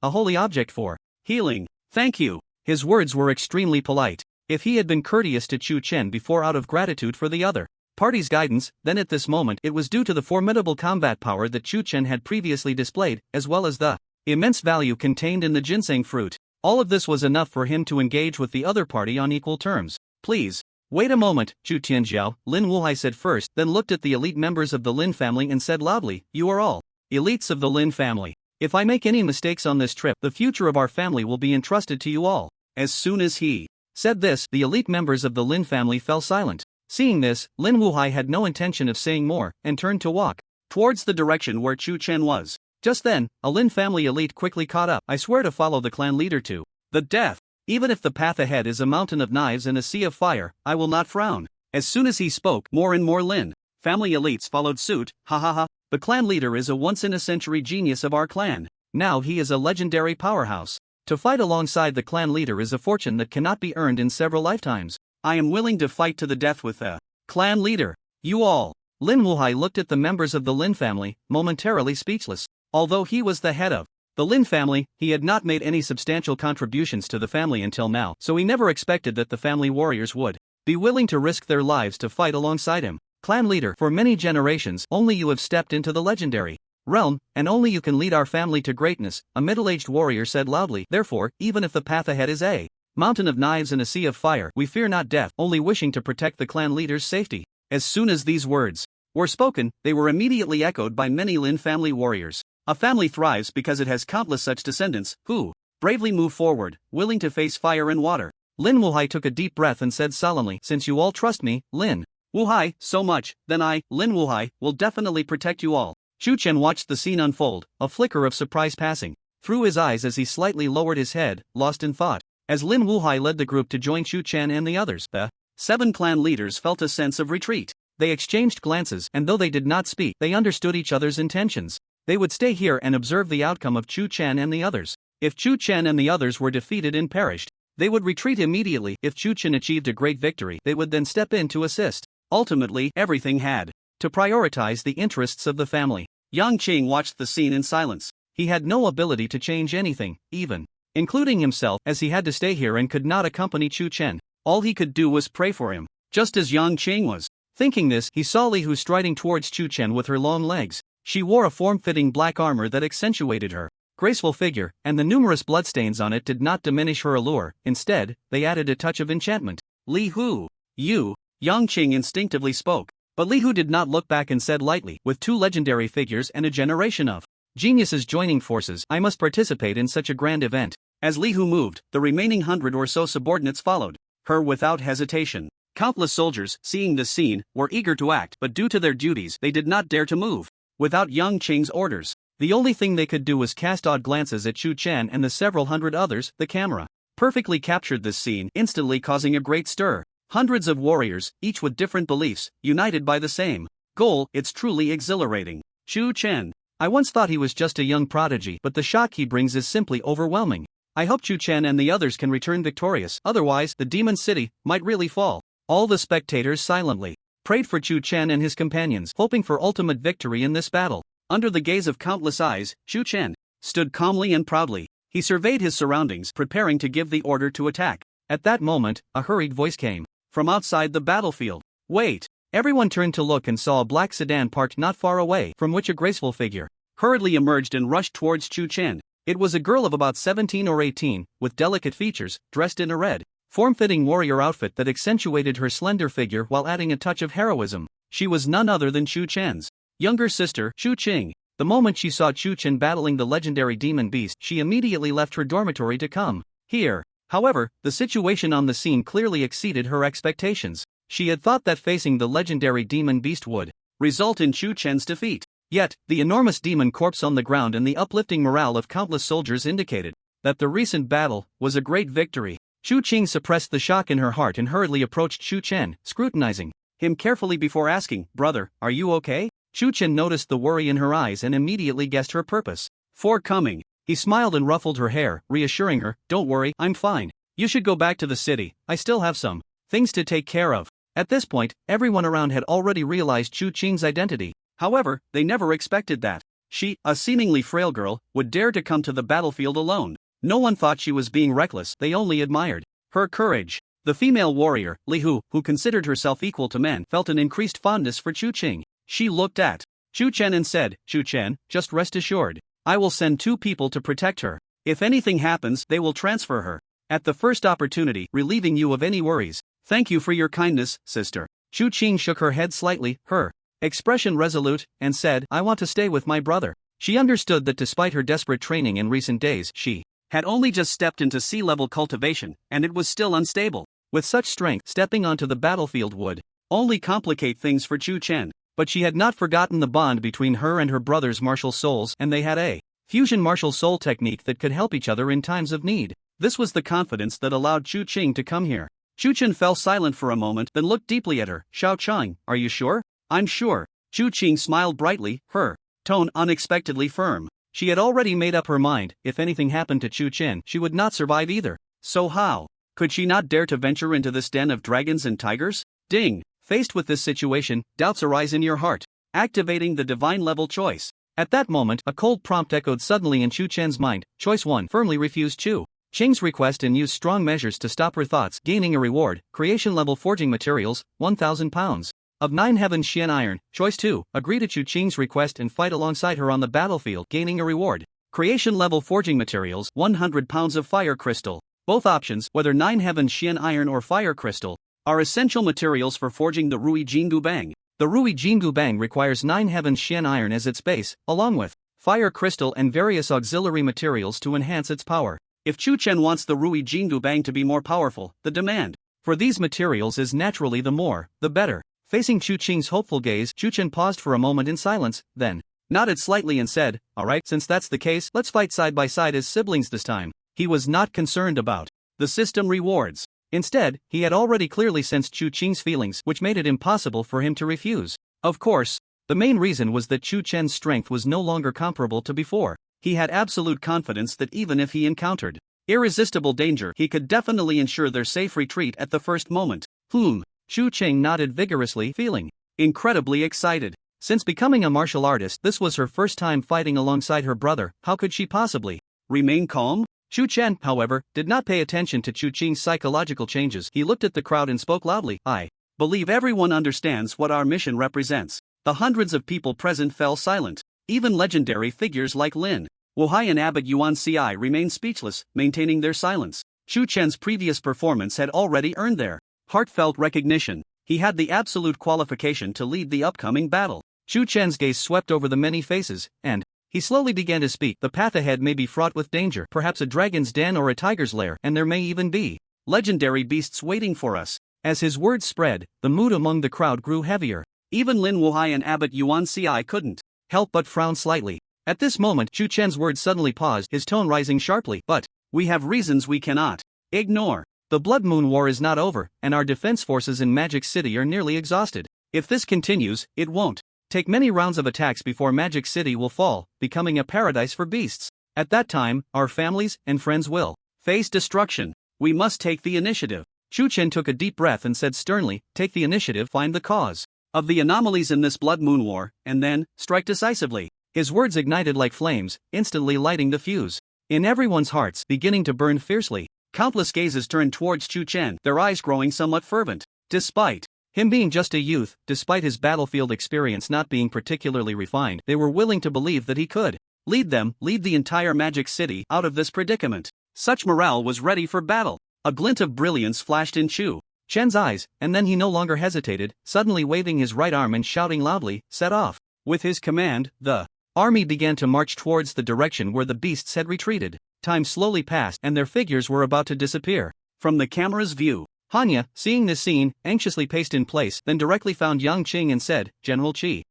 a holy object for healing. Thank you. His words were extremely polite. If he had been courteous to Chu Chen before out of gratitude for the other party's guidance, then at this moment it was due to the formidable combat power that Chu Chen had previously displayed, as well as the immense value contained in the ginseng fruit. All of this was enough for him to engage with the other party on equal terms. Please wait a moment, Chu Tianjiao, Lin Wuhai said first, then looked at the elite members of the Lin family and said loudly, you are all elites of the Lin family. If I make any mistakes on this trip, the future of our family will be entrusted to you all. As soon as he said this, the elite members of the Lin family fell silent. Seeing this, Lin Wuhai had no intention of saying more, and turned to walk towards the direction where Chu Chen was. Just then, a Lin family elite quickly caught up. I swear to follow the clan leader to the death. Even if the path ahead is a mountain of knives and a sea of fire, I will not frown. As soon as he spoke, more and more Lin family elites followed suit. Ha ha ha. The clan leader is a once-in-a-century genius of our clan. Now he is a legendary powerhouse. To fight alongside the clan leader is a fortune that cannot be earned in several lifetimes. I am willing to fight to the death with the clan leader. You all. Lin Wuhai looked at the members of the Lin family, momentarily speechless. Although he was the head of the Lin family, he had not made any substantial contributions to the family until now, so he never expected that the family warriors would be willing to risk their lives to fight alongside him. Clan leader, for many generations, only you have stepped into the legendary realm, and only you can lead our family to greatness, a middle-aged warrior said loudly. Therefore, even if the path ahead is a mountain of knives and a sea of fire, we fear not death, only wishing to protect the clan leader's safety. As soon as these words were spoken, they were immediately echoed by many Lin family warriors. A family thrives because it has countless such descendants who bravely move forward, willing to face fire and water. Lin Wuhai took a deep breath and said solemnly, "Since you all trust me, Lin Wuhai, so much, then I, Lin Wuhai, will definitely protect you all." Chu Chen watched the scene unfold, a flicker of surprise passing through his eyes as he slightly lowered his head, lost in thought. As Lin Wuhai led the group to join Chu Chen and the others, the 7 clan leaders felt a sense of retreat. They exchanged glances, and though they did not speak, they understood each other's intentions. They would stay here and observe the outcome of Chu Chen and the others. If Chu Chen and the others were defeated and perished, they would retreat immediately. If Chu Chen achieved a great victory, they would then step in to assist. Ultimately, everything had to prioritize the interests of the family. Yang Qing watched the scene in silence. He had no ability to change anything, even including himself, as he had to stay here and could not accompany Chu Chen. All he could do was pray for him. Just as Yang Qing was thinking this, he saw Li Hu striding towards Chu Chen with her long legs. She wore a form-fitting black armor that accentuated her graceful figure, and the numerous bloodstains on it did not diminish her allure. Instead, they added a touch of enchantment. "Li Hu, you," Yang Qing instinctively spoke. But Li Hu did not look back and said lightly, "With 2 legendary figures and a generation of geniuses joining forces, I must participate in such a grand event." As Li Hu moved, the remaining 100 or so subordinates followed her without hesitation. Countless soldiers, seeing this scene, were eager to act, but due to their duties, they did not dare to move without Yang Qing's orders. The only thing they could do was cast odd glances at Chu Chen and the several hundred others. The camera perfectly captured this scene, instantly causing a great stir. Hundreds of warriors, each with different beliefs, united by the same goal. It's truly exhilarating. Chu Chen. I once thought he was just a young prodigy, but the shock he brings is simply overwhelming. I hope Chu Chen and the others can return victorious, otherwise the demon city might really fall. All the spectators silently prayed for Chu Chen and his companions, hoping for ultimate victory in this battle. Under the gaze of countless eyes, Chu Chen stood calmly and proudly. He surveyed his surroundings, preparing to give the order to attack. At that moment, a hurried voice came from outside the battlefield. "Wait!" Everyone turned to look and saw a black sedan parked not far away, from which a graceful figure hurriedly emerged and rushed towards Chu Chen. It was a girl of about 17 or 18, with delicate features, dressed in a red, form-fitting warrior outfit that accentuated her slender figure while adding a touch of heroism. She was none other than Chu Chen's younger sister, Chu Qing. The moment she saw Chu Chen battling the legendary demon beast, she immediately left her dormitory to come here. However, the situation on the scene clearly exceeded her expectations. She had thought that facing the legendary demon beast would result in Chu Chen's defeat. Yet, the enormous demon corpse on the ground and the uplifting morale of countless soldiers indicated that the recent battle was a great victory. Chu Qing suppressed the shock in her heart and hurriedly approached Chu Chen, scrutinizing him carefully before asking, "Brother, are you okay?" Chu Chen noticed the worry in her eyes and immediately guessed her purpose for coming. He smiled and ruffled her hair, reassuring her, "Don't worry, I'm fine. You should go back to the city, I still have some things to take care of." At this point, everyone around had already realized Chu Qing's identity. However, they never expected that she, a seemingly frail girl, would dare to come to the battlefield alone. No one thought she was being reckless, they only admired her courage. The female warrior, Li Hu, who considered herself equal to men, felt an increased fondness for Chu Qing. She looked at Chu Chen and said, "Chu Chen, just rest assured. I will send 2 people to protect her. If anything happens, they will transfer her at the first opportunity, relieving you of any worries." "Thank you for your kindness, sister." Chu Qing shook her head slightly, her expression resolute, and said, "I want to stay with my brother." She understood that despite her desperate training in recent days, she had only just stepped into sea-level cultivation, and it was still unstable. With such strength, stepping onto the battlefield would only complicate things for Chu Chen. But she had not forgotten the bond between her and her brother's martial souls, and they had a fusion martial soul technique that could help each other in times of need. This was the confidence that allowed Chu Qing to come here. Chu Chen fell silent for a moment, then looked deeply at her. "Xiao Chang, are you sure?" "I'm sure." Chu Qing smiled brightly, her tone unexpectedly firm. She had already made up her mind, if anything happened to Chu Chen, she would not survive either. So how could she not dare to venture into this den of dragons and tigers? Ding! Faced with this situation, doubts arise in your heart. Activating the divine level choice. At that moment, a cold prompt echoed suddenly in Chu Chen's mind. Choice 1 firmly refused Chu Qing's request and used strong measures to stop her thoughts, gaining a reward. Creation level forging materials, 1,000 pounds of 9 heaven Xian iron. Choice 2 agree to Chu Qing's request and fight alongside her on the battlefield, gaining a reward. Creation level forging materials, 100 pounds of fire crystal. Both options, whether 9 heaven Xian iron or fire crystal, are essential materials for forging the Rui Jingu Bang. The Rui Jingu Bang requires 9 heaven Xian iron as its base, along with fire crystal and various auxiliary materials to enhance its power. If Chu Chen wants the Rui Jingu Bang to be more powerful, the demand for these materials is naturally the more, the better. Facing Chu Qing's hopeful gaze, Chu Chen paused for a moment in silence, then nodded slightly and said, "Alright, since that's the case, let's fight side by side as siblings this time." He was not concerned about the system rewards. Instead, he had already clearly sensed Chu Qing's feelings, which made it impossible for him to refuse. Of course, the main reason was that Chu Chen's strength was no longer comparable to before. He had absolute confidence that even if he encountered irresistible danger, he could definitely ensure their safe retreat at the first moment. Chu Qing nodded vigorously, feeling incredibly excited. Since becoming a martial artist, this was her first time fighting alongside her brother. How could she possibly remain calm? Chu Chen, however, did not pay attention to Chu Qing's psychological changes. He looked at the crowd and spoke loudly. "I believe everyone understands what our mission represents." The hundreds of people present fell silent. Even legendary figures like Lin Wuhai and Abbot Yuan Ci remained speechless, maintaining their silence. Chu Chen's previous performance had already earned their heartfelt recognition. He had the absolute qualification to lead the upcoming battle. Chu Chen's gaze swept over the many faces, and he slowly began to speak. The path ahead may be fraught with danger, perhaps a dragon's den or a tiger's lair, and there may even be legendary beasts waiting for us. As his words spread, the mood among the crowd grew heavier. Even Lin Wuhai and Abbot Yuan Ci couldn't help but frown slightly. At this moment, Chu Chen's words suddenly paused, his tone rising sharply. "But we have reasons we cannot ignore. The Blood Moon War is not over, and our defense forces in Magic City are nearly exhausted. If this continues, it won't take many rounds of attacks before Magic City will fall, becoming a paradise for beasts. At that time, our families and friends will face destruction. We must take the initiative." Chu Chen took a deep breath and said sternly, "Take the initiative, find the cause of the anomalies in this Blood Moon War, and then strike decisively." His words ignited like flames, instantly lighting the fuse in everyone's hearts, beginning to burn fiercely. Countless gazes turned towards Chu Chen, their eyes growing somewhat fervent. Despite him being just a youth, despite his battlefield experience not being particularly refined, they were willing to believe that he could lead the entire Magic City out of this predicament. Such morale was ready for battle. A glint of brilliance flashed in Chu Chen's eyes, and then he no longer hesitated, suddenly waving his right arm and shouting loudly, "Set off!" With his command, the army began to march towards the direction where the beasts had retreated. Time slowly passed, and their figures were about to disappear from the camera's view. Hanya, seeing this scene, anxiously paced in place, then directly found Yang Qing and said, "General Qi,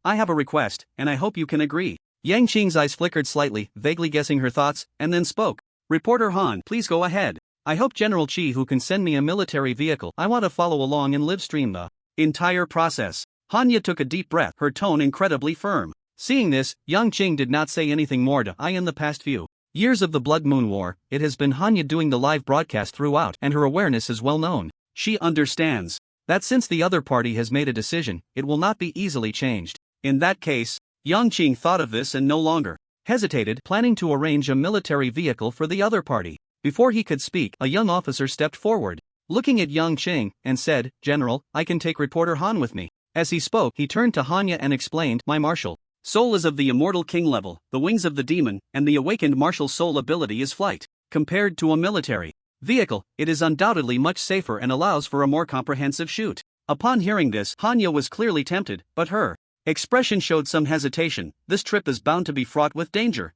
I have a request, and I hope you can agree." Yang Qing's eyes flickered slightly, vaguely guessing her thoughts, and then spoke. "Reporter Han, please go ahead. I hope General Qi can send me a military vehicle. I want to follow along and live stream the entire process." Hanya took a deep breath, her tone incredibly firm. Seeing this, Yang Qing did not say anything more. In the past few years of the Blood Moon War, it has been Hanya doing the live broadcast throughout, and her awareness is well known. She understands that since the other party has made a decision, it will not be easily changed. In that case, Yang Qing thought of this and no longer hesitated, planning to arrange a military vehicle for the other party. Before he could speak, a young officer stepped forward, looking at Yang Qing, and said, "General, I can take Reporter Han with me." As he spoke, he turned to Hanya and explained, "My martial soul is of the immortal king level, the wings of the demon, and the awakened martial soul ability is flight. Compared to a military vehicle, it is undoubtedly much safer and allows for a more comprehensive shoot." Upon hearing this, Hanya was clearly tempted, but her expression showed some hesitation. "This trip is bound to be fraught with danger.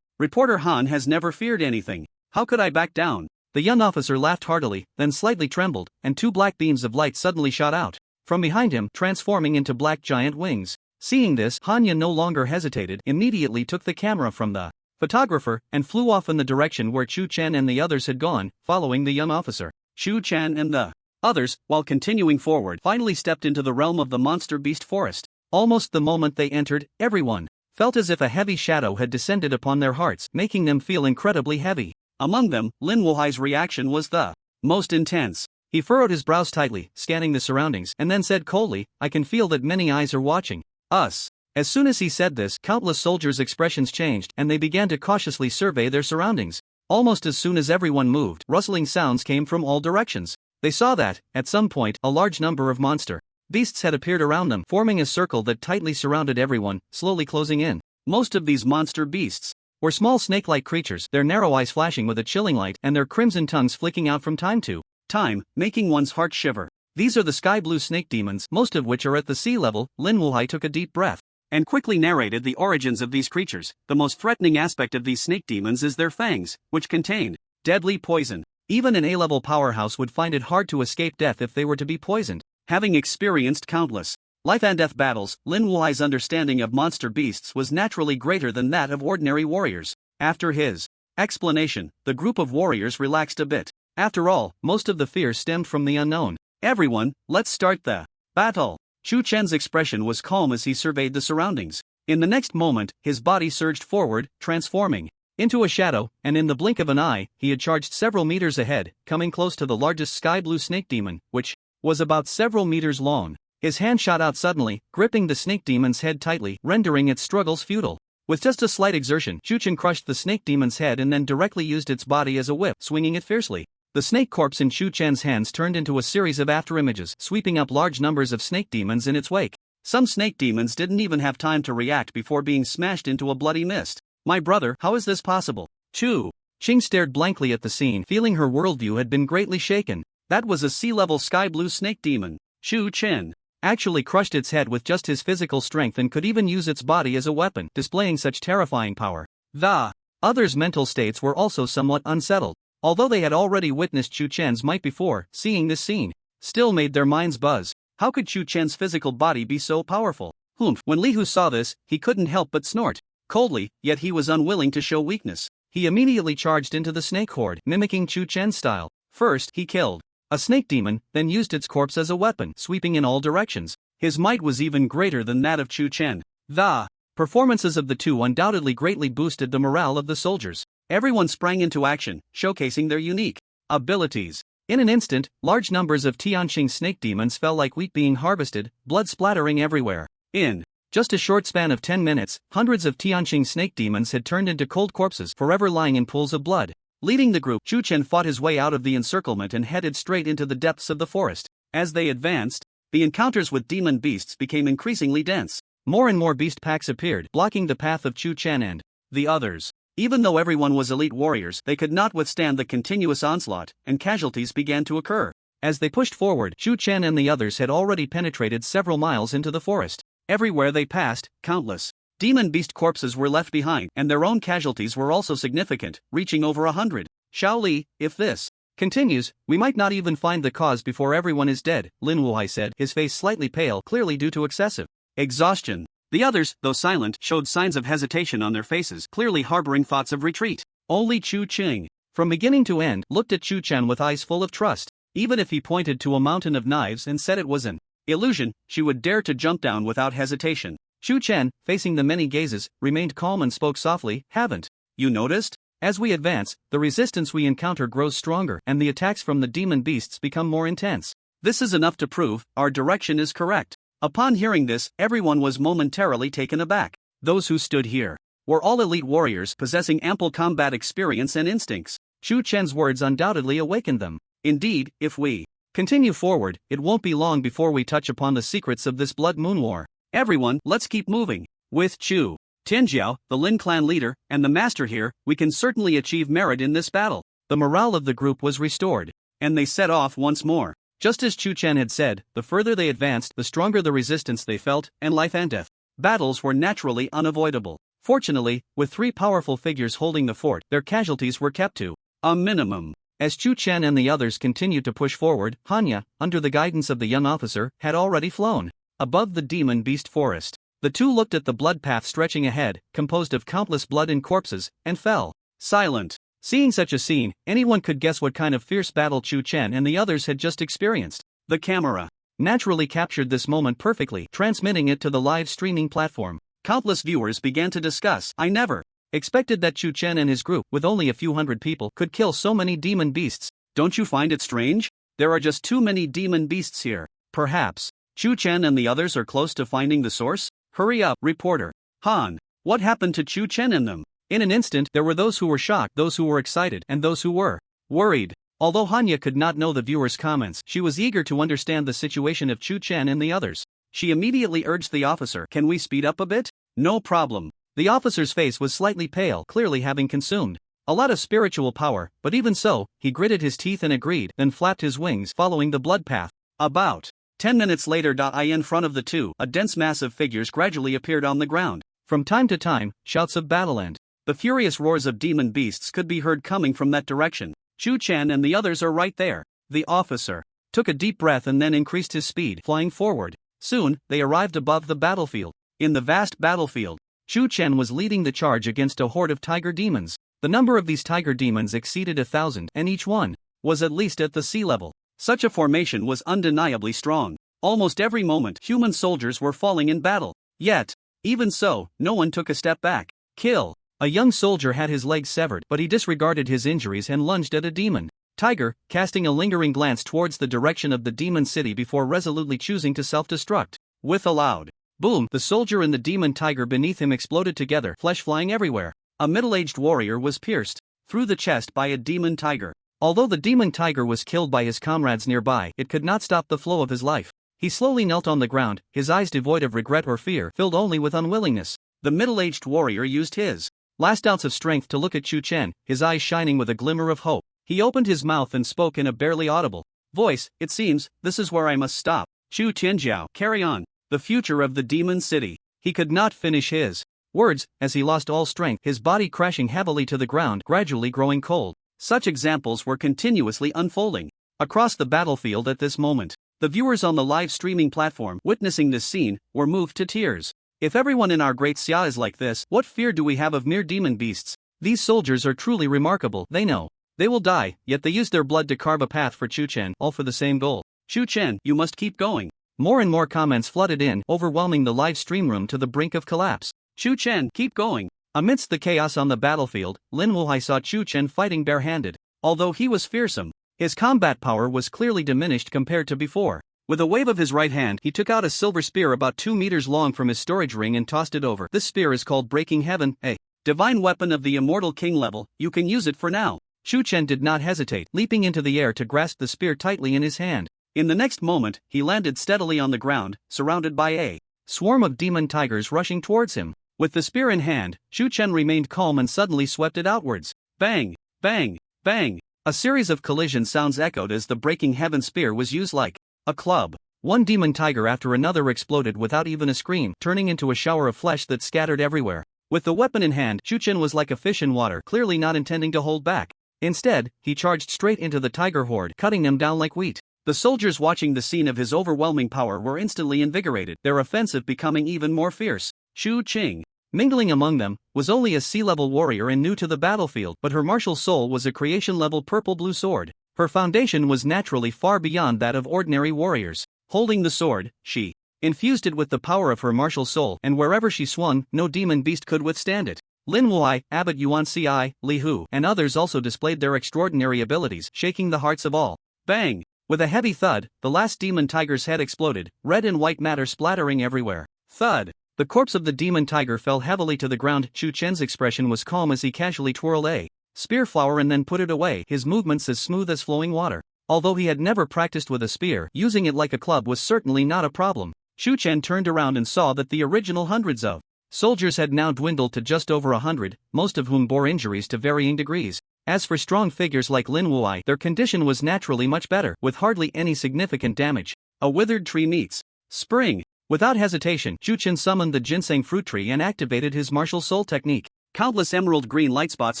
Reporter Han has never feared anything. How could I back down?" The young officer laughed heartily, then slightly trembled, and two black beams of light suddenly shot out from behind him, transforming into black giant wings. Seeing this, Hanya no longer hesitated, immediately took the camera from the photographer, and flew off in the direction where Chu Chen and the others had gone, following the young officer. Chu Chen and the others, while continuing forward, finally stepped into the realm of the monster beast forest. Almost the moment they entered, everyone felt as if a heavy shadow had descended upon their hearts, making them feel incredibly heavy. Among them, Lin Wuhai's reaction was the most intense. He furrowed his brows tightly, scanning the surroundings, and then said coldly, "I can feel that many eyes are watching us." As soon as he said this, countless soldiers' expressions changed, and they began to cautiously survey their surroundings. Almost as soon as everyone moved, rustling sounds came from all directions. They saw that, at some point, a large number of monster beasts had appeared around them, forming a circle that tightly surrounded everyone, slowly closing in. Most of these monster beasts were small snake-like creatures, their narrow eyes flashing with a chilling light, and their crimson tongues flicking out from time to time, making one's heart shiver. These are the sky blue snake demons, most of which are at the sea level. Lin Wuhai took a deep breath. and quickly narrated the origins of these creatures. The most threatening aspect of these snake demons is their fangs, which contain deadly poison. Even an A-level powerhouse would find it hard to escape death if they were to be poisoned. Having experienced countless life and death battles, Lin Wuai's understanding of monster beasts was naturally greater than that of ordinary warriors. After his explanation, the group of warriors relaxed a bit. After all, most of the fear stemmed from the unknown. Everyone, let's start the battle. Chu Chen's expression was calm as he surveyed the surroundings. In the next moment, his body surged forward, transforming into a shadow, and in the blink of an eye, he had charged several meters ahead, coming close to the largest sky-blue snake demon, which was about several meters long. His hand shot out suddenly, gripping the snake demon's head tightly, rendering its struggles futile. With just a slight exertion, Chu Chen crushed the snake demon's head and then directly used its body as a whip, swinging it fiercely. The snake corpse in Chu Chen's hands turned into a series of afterimages, sweeping up large numbers of snake demons in its wake. Some snake demons didn't even have time to react before being smashed into a bloody mist. My brother, how is this possible? Chu Qing stared blankly at the scene, feeling her worldview had been greatly shaken. That was a sea-level sky-blue snake demon. Chu Chen actually crushed its head with just his physical strength and could even use its body as a weapon, displaying such terrifying power. The others' mental states were also somewhat unsettled. Although they had already witnessed Chu Chen's might before, seeing this scene still made their minds buzz. How could Chu Chen's physical body be so powerful? When Li Hu saw this, he couldn't help but snort coldly, yet he was unwilling to show weakness. He immediately charged into the snake horde, mimicking Chu Chen's style. First, he killed a snake demon, then used its corpse as a weapon, sweeping in all directions. His might was even greater than that of Chu Chen. The performances of the two undoubtedly greatly boosted the morale of the soldiers. Everyone sprang into action, showcasing their unique abilities. In an instant, large numbers of Tianqing snake demons fell like wheat being harvested, blood splattering everywhere. In just a short span of 10 minutes, hundreds of Tianqing snake demons had turned into cold corpses, forever lying in pools of blood. Leading the group, Chu Chen fought his way out of the encirclement and headed straight into the depths of the forest. As they advanced, the encounters with demon beasts became increasingly dense. More and more beast packs appeared, blocking the path of Chu Chen and the others. Even though everyone was elite warriors, they could not withstand the continuous onslaught, and casualties began to occur. As they pushed forward, Chu Chen and the others had already penetrated several miles into the forest. Everywhere they passed, countless demon beast corpses were left behind, and their own casualties were also significant, reaching over 100. Xiao Li, if this continues, we might not even find the cause before everyone is dead, Lin Wuhai said, his face slightly pale, clearly due to excessive exhaustion. The others, though silent, showed signs of hesitation on their faces, clearly harboring thoughts of retreat. Only Chu Qing, from beginning to end, looked at Chu Chen with eyes full of trust. Even if he pointed to a mountain of knives and said it was an illusion, she would dare to jump down without hesitation. Chu Chen, facing the many gazes, remained calm and spoke softly, "Haven't you noticed? As we advance, the resistance we encounter grows stronger, and the attacks from the demon beasts become more intense. This is enough to prove our direction is correct." Upon hearing this, everyone was momentarily taken aback. Those who stood here were all elite warriors possessing ample combat experience and instincts. Chu Chen's words undoubtedly awakened them. Indeed, if we continue forward, it won't be long before we touch upon the secrets of this Blood Moon War. Everyone, let's keep moving. With Chu Tianjiao, the Lin clan leader, and the master here, we can certainly achieve merit in this battle. The morale of the group was restored, and they set off once more. Just as Chu Chen had said, the further they advanced, the stronger the resistance they felt, and life and death battles were naturally unavoidable. Fortunately, with three powerful figures holding the fort, their casualties were kept to a minimum. As Chu Chen and the others continued to push forward, Hanya, under the guidance of the young officer, had already flown above the demon beast forest. The two looked at the blood path stretching ahead, composed of countless blood and corpses, and fell silent. Seeing such a scene, anyone could guess what kind of fierce battle Chu Chen and the others had just experienced. The camera naturally captured this moment perfectly, transmitting it to the live streaming platform. Countless viewers began to discuss. I never expected that Chu Chen and his group, with only a few hundred people, could kill so many demon beasts. Don't you find it strange? There are just too many demon beasts here. Perhaps Chu Chen and the others are close to finding the source? Hurry up, reporter. Han, what happened to Chu Chen and them? In an instant, there were those who were shocked, those who were excited, and those who were worried. Although Hanya could not know the viewers' comments, she was eager to understand the situation of Chu Chen and the others. She immediately urged the officer, "Can we speed up a bit?" "No problem." The officer's face was slightly pale, clearly having consumed a lot of spiritual power, but even so, he gritted his teeth and agreed, then flapped his wings, following the blood path. About 10 minutes later, in front of the two, a dense mass of figures gradually appeared on the ground. From time to time, shouts of battle and the furious roars of demon beasts could be heard coming from that direction. Chu Chen and the others are right there. The officer took a deep breath and then increased his speed, flying forward. Soon, they arrived above the battlefield. In the vast battlefield, Chu Chen was leading the charge against a horde of tiger demons. The number of these tiger demons exceeded 1,000, and each one was at least at the sea level. Such a formation was undeniably strong. Almost every moment, human soldiers were falling in battle. Yet, even so, no one took a step back. Kill. A young soldier had his legs severed, but he disregarded his injuries and lunged at a demon tiger, casting a lingering glance towards the direction of the demon city before resolutely choosing to self-destruct. With a loud boom, the soldier and the demon tiger beneath him exploded together, flesh flying everywhere. A middle-aged warrior was pierced through the chest by a demon tiger. Although the demon tiger was killed by his comrades nearby, it could not stop the flow of his life. He slowly knelt on the ground, his eyes devoid of regret or fear, filled only with unwillingness. The middle-aged warrior used his last ounce of strength to look at Chu Chen, his eyes shining with a glimmer of hope. He opened his mouth and spoke in a barely audible voice. It seems, this is where I must stop. Chu Tianjiao, carry on. The future of the demon city. He could not finish his words, as he lost all strength, his body crashing heavily to the ground, gradually growing cold. Such examples were continuously unfolding across the battlefield at this moment. The viewers on the live streaming platform, witnessing this scene, were moved to tears. If everyone in our great Xia is like this, what fear do we have of mere demon beasts? These soldiers are truly remarkable. They know they will die, yet they use their blood to carve a path for Chu Chen, all for the same goal. Chu Chen, you must keep going. More and more comments flooded in, overwhelming the live stream room to the brink of collapse. Chu Chen, keep going. Amidst the chaos on the battlefield, Lin Wuhai saw Chu Chen fighting barehanded. Although he was fearsome, his combat power was clearly diminished compared to before. With a wave of his right hand, he took out a silver spear about 2 meters long from his storage ring and tossed it over. This spear is called Breaking Heaven, a divine weapon of the immortal king level. You can use it for now. Chu Chen did not hesitate, leaping into the air to grasp the spear tightly in his hand. In the next moment, he landed steadily on the ground, surrounded by a swarm of demon tigers rushing towards him. With the spear in hand, Chu Chen remained calm and suddenly swept it outwards. Bang! Bang! Bang! A series of collision sounds echoed as the Breaking Heaven spear was used like a club. One demon tiger after another exploded without even a scream, turning into a shower of flesh that scattered everywhere. With the weapon in hand, Chu Chen was like a fish in water, clearly not intending to hold back. Instead, he charged straight into the tiger horde, cutting them down like wheat. The soldiers watching the scene of his overwhelming power were instantly invigorated, their offensive becoming even more fierce. Xu Qing, mingling among them, was only a sea-level warrior and new to the battlefield, but her martial soul was a creation-level purple-blue sword. Her foundation was naturally far beyond that of ordinary warriors. Holding the sword, she infused it with the power of her martial soul, and wherever she swung, no demon beast could withstand it. Lin Wuai, Abbot Yuan Ci, Li Hu, and others also displayed their extraordinary abilities, shaking the hearts of all. Bang! With a heavy thud, the last demon tiger's head exploded, red and white matter splattering everywhere. Thud! The corpse of the demon tiger fell heavily to the ground. Chu Chen's expression was calm as he casually twirled a spear flower and then put it away, his movements as smooth as flowing water. Although he had never practiced with a spear, using it like a club was certainly not a problem. Chu Chen turned around and saw that the original hundreds of soldiers had now dwindled to just over 100, most of whom bore injuries to varying degrees. As for strong figures like Lin Wuai, their condition was naturally much better, with hardly any significant damage. A withered tree meets spring. Without hesitation, Chu Chen summoned the ginseng fruit tree and activated his martial soul technique. Countless emerald green light spots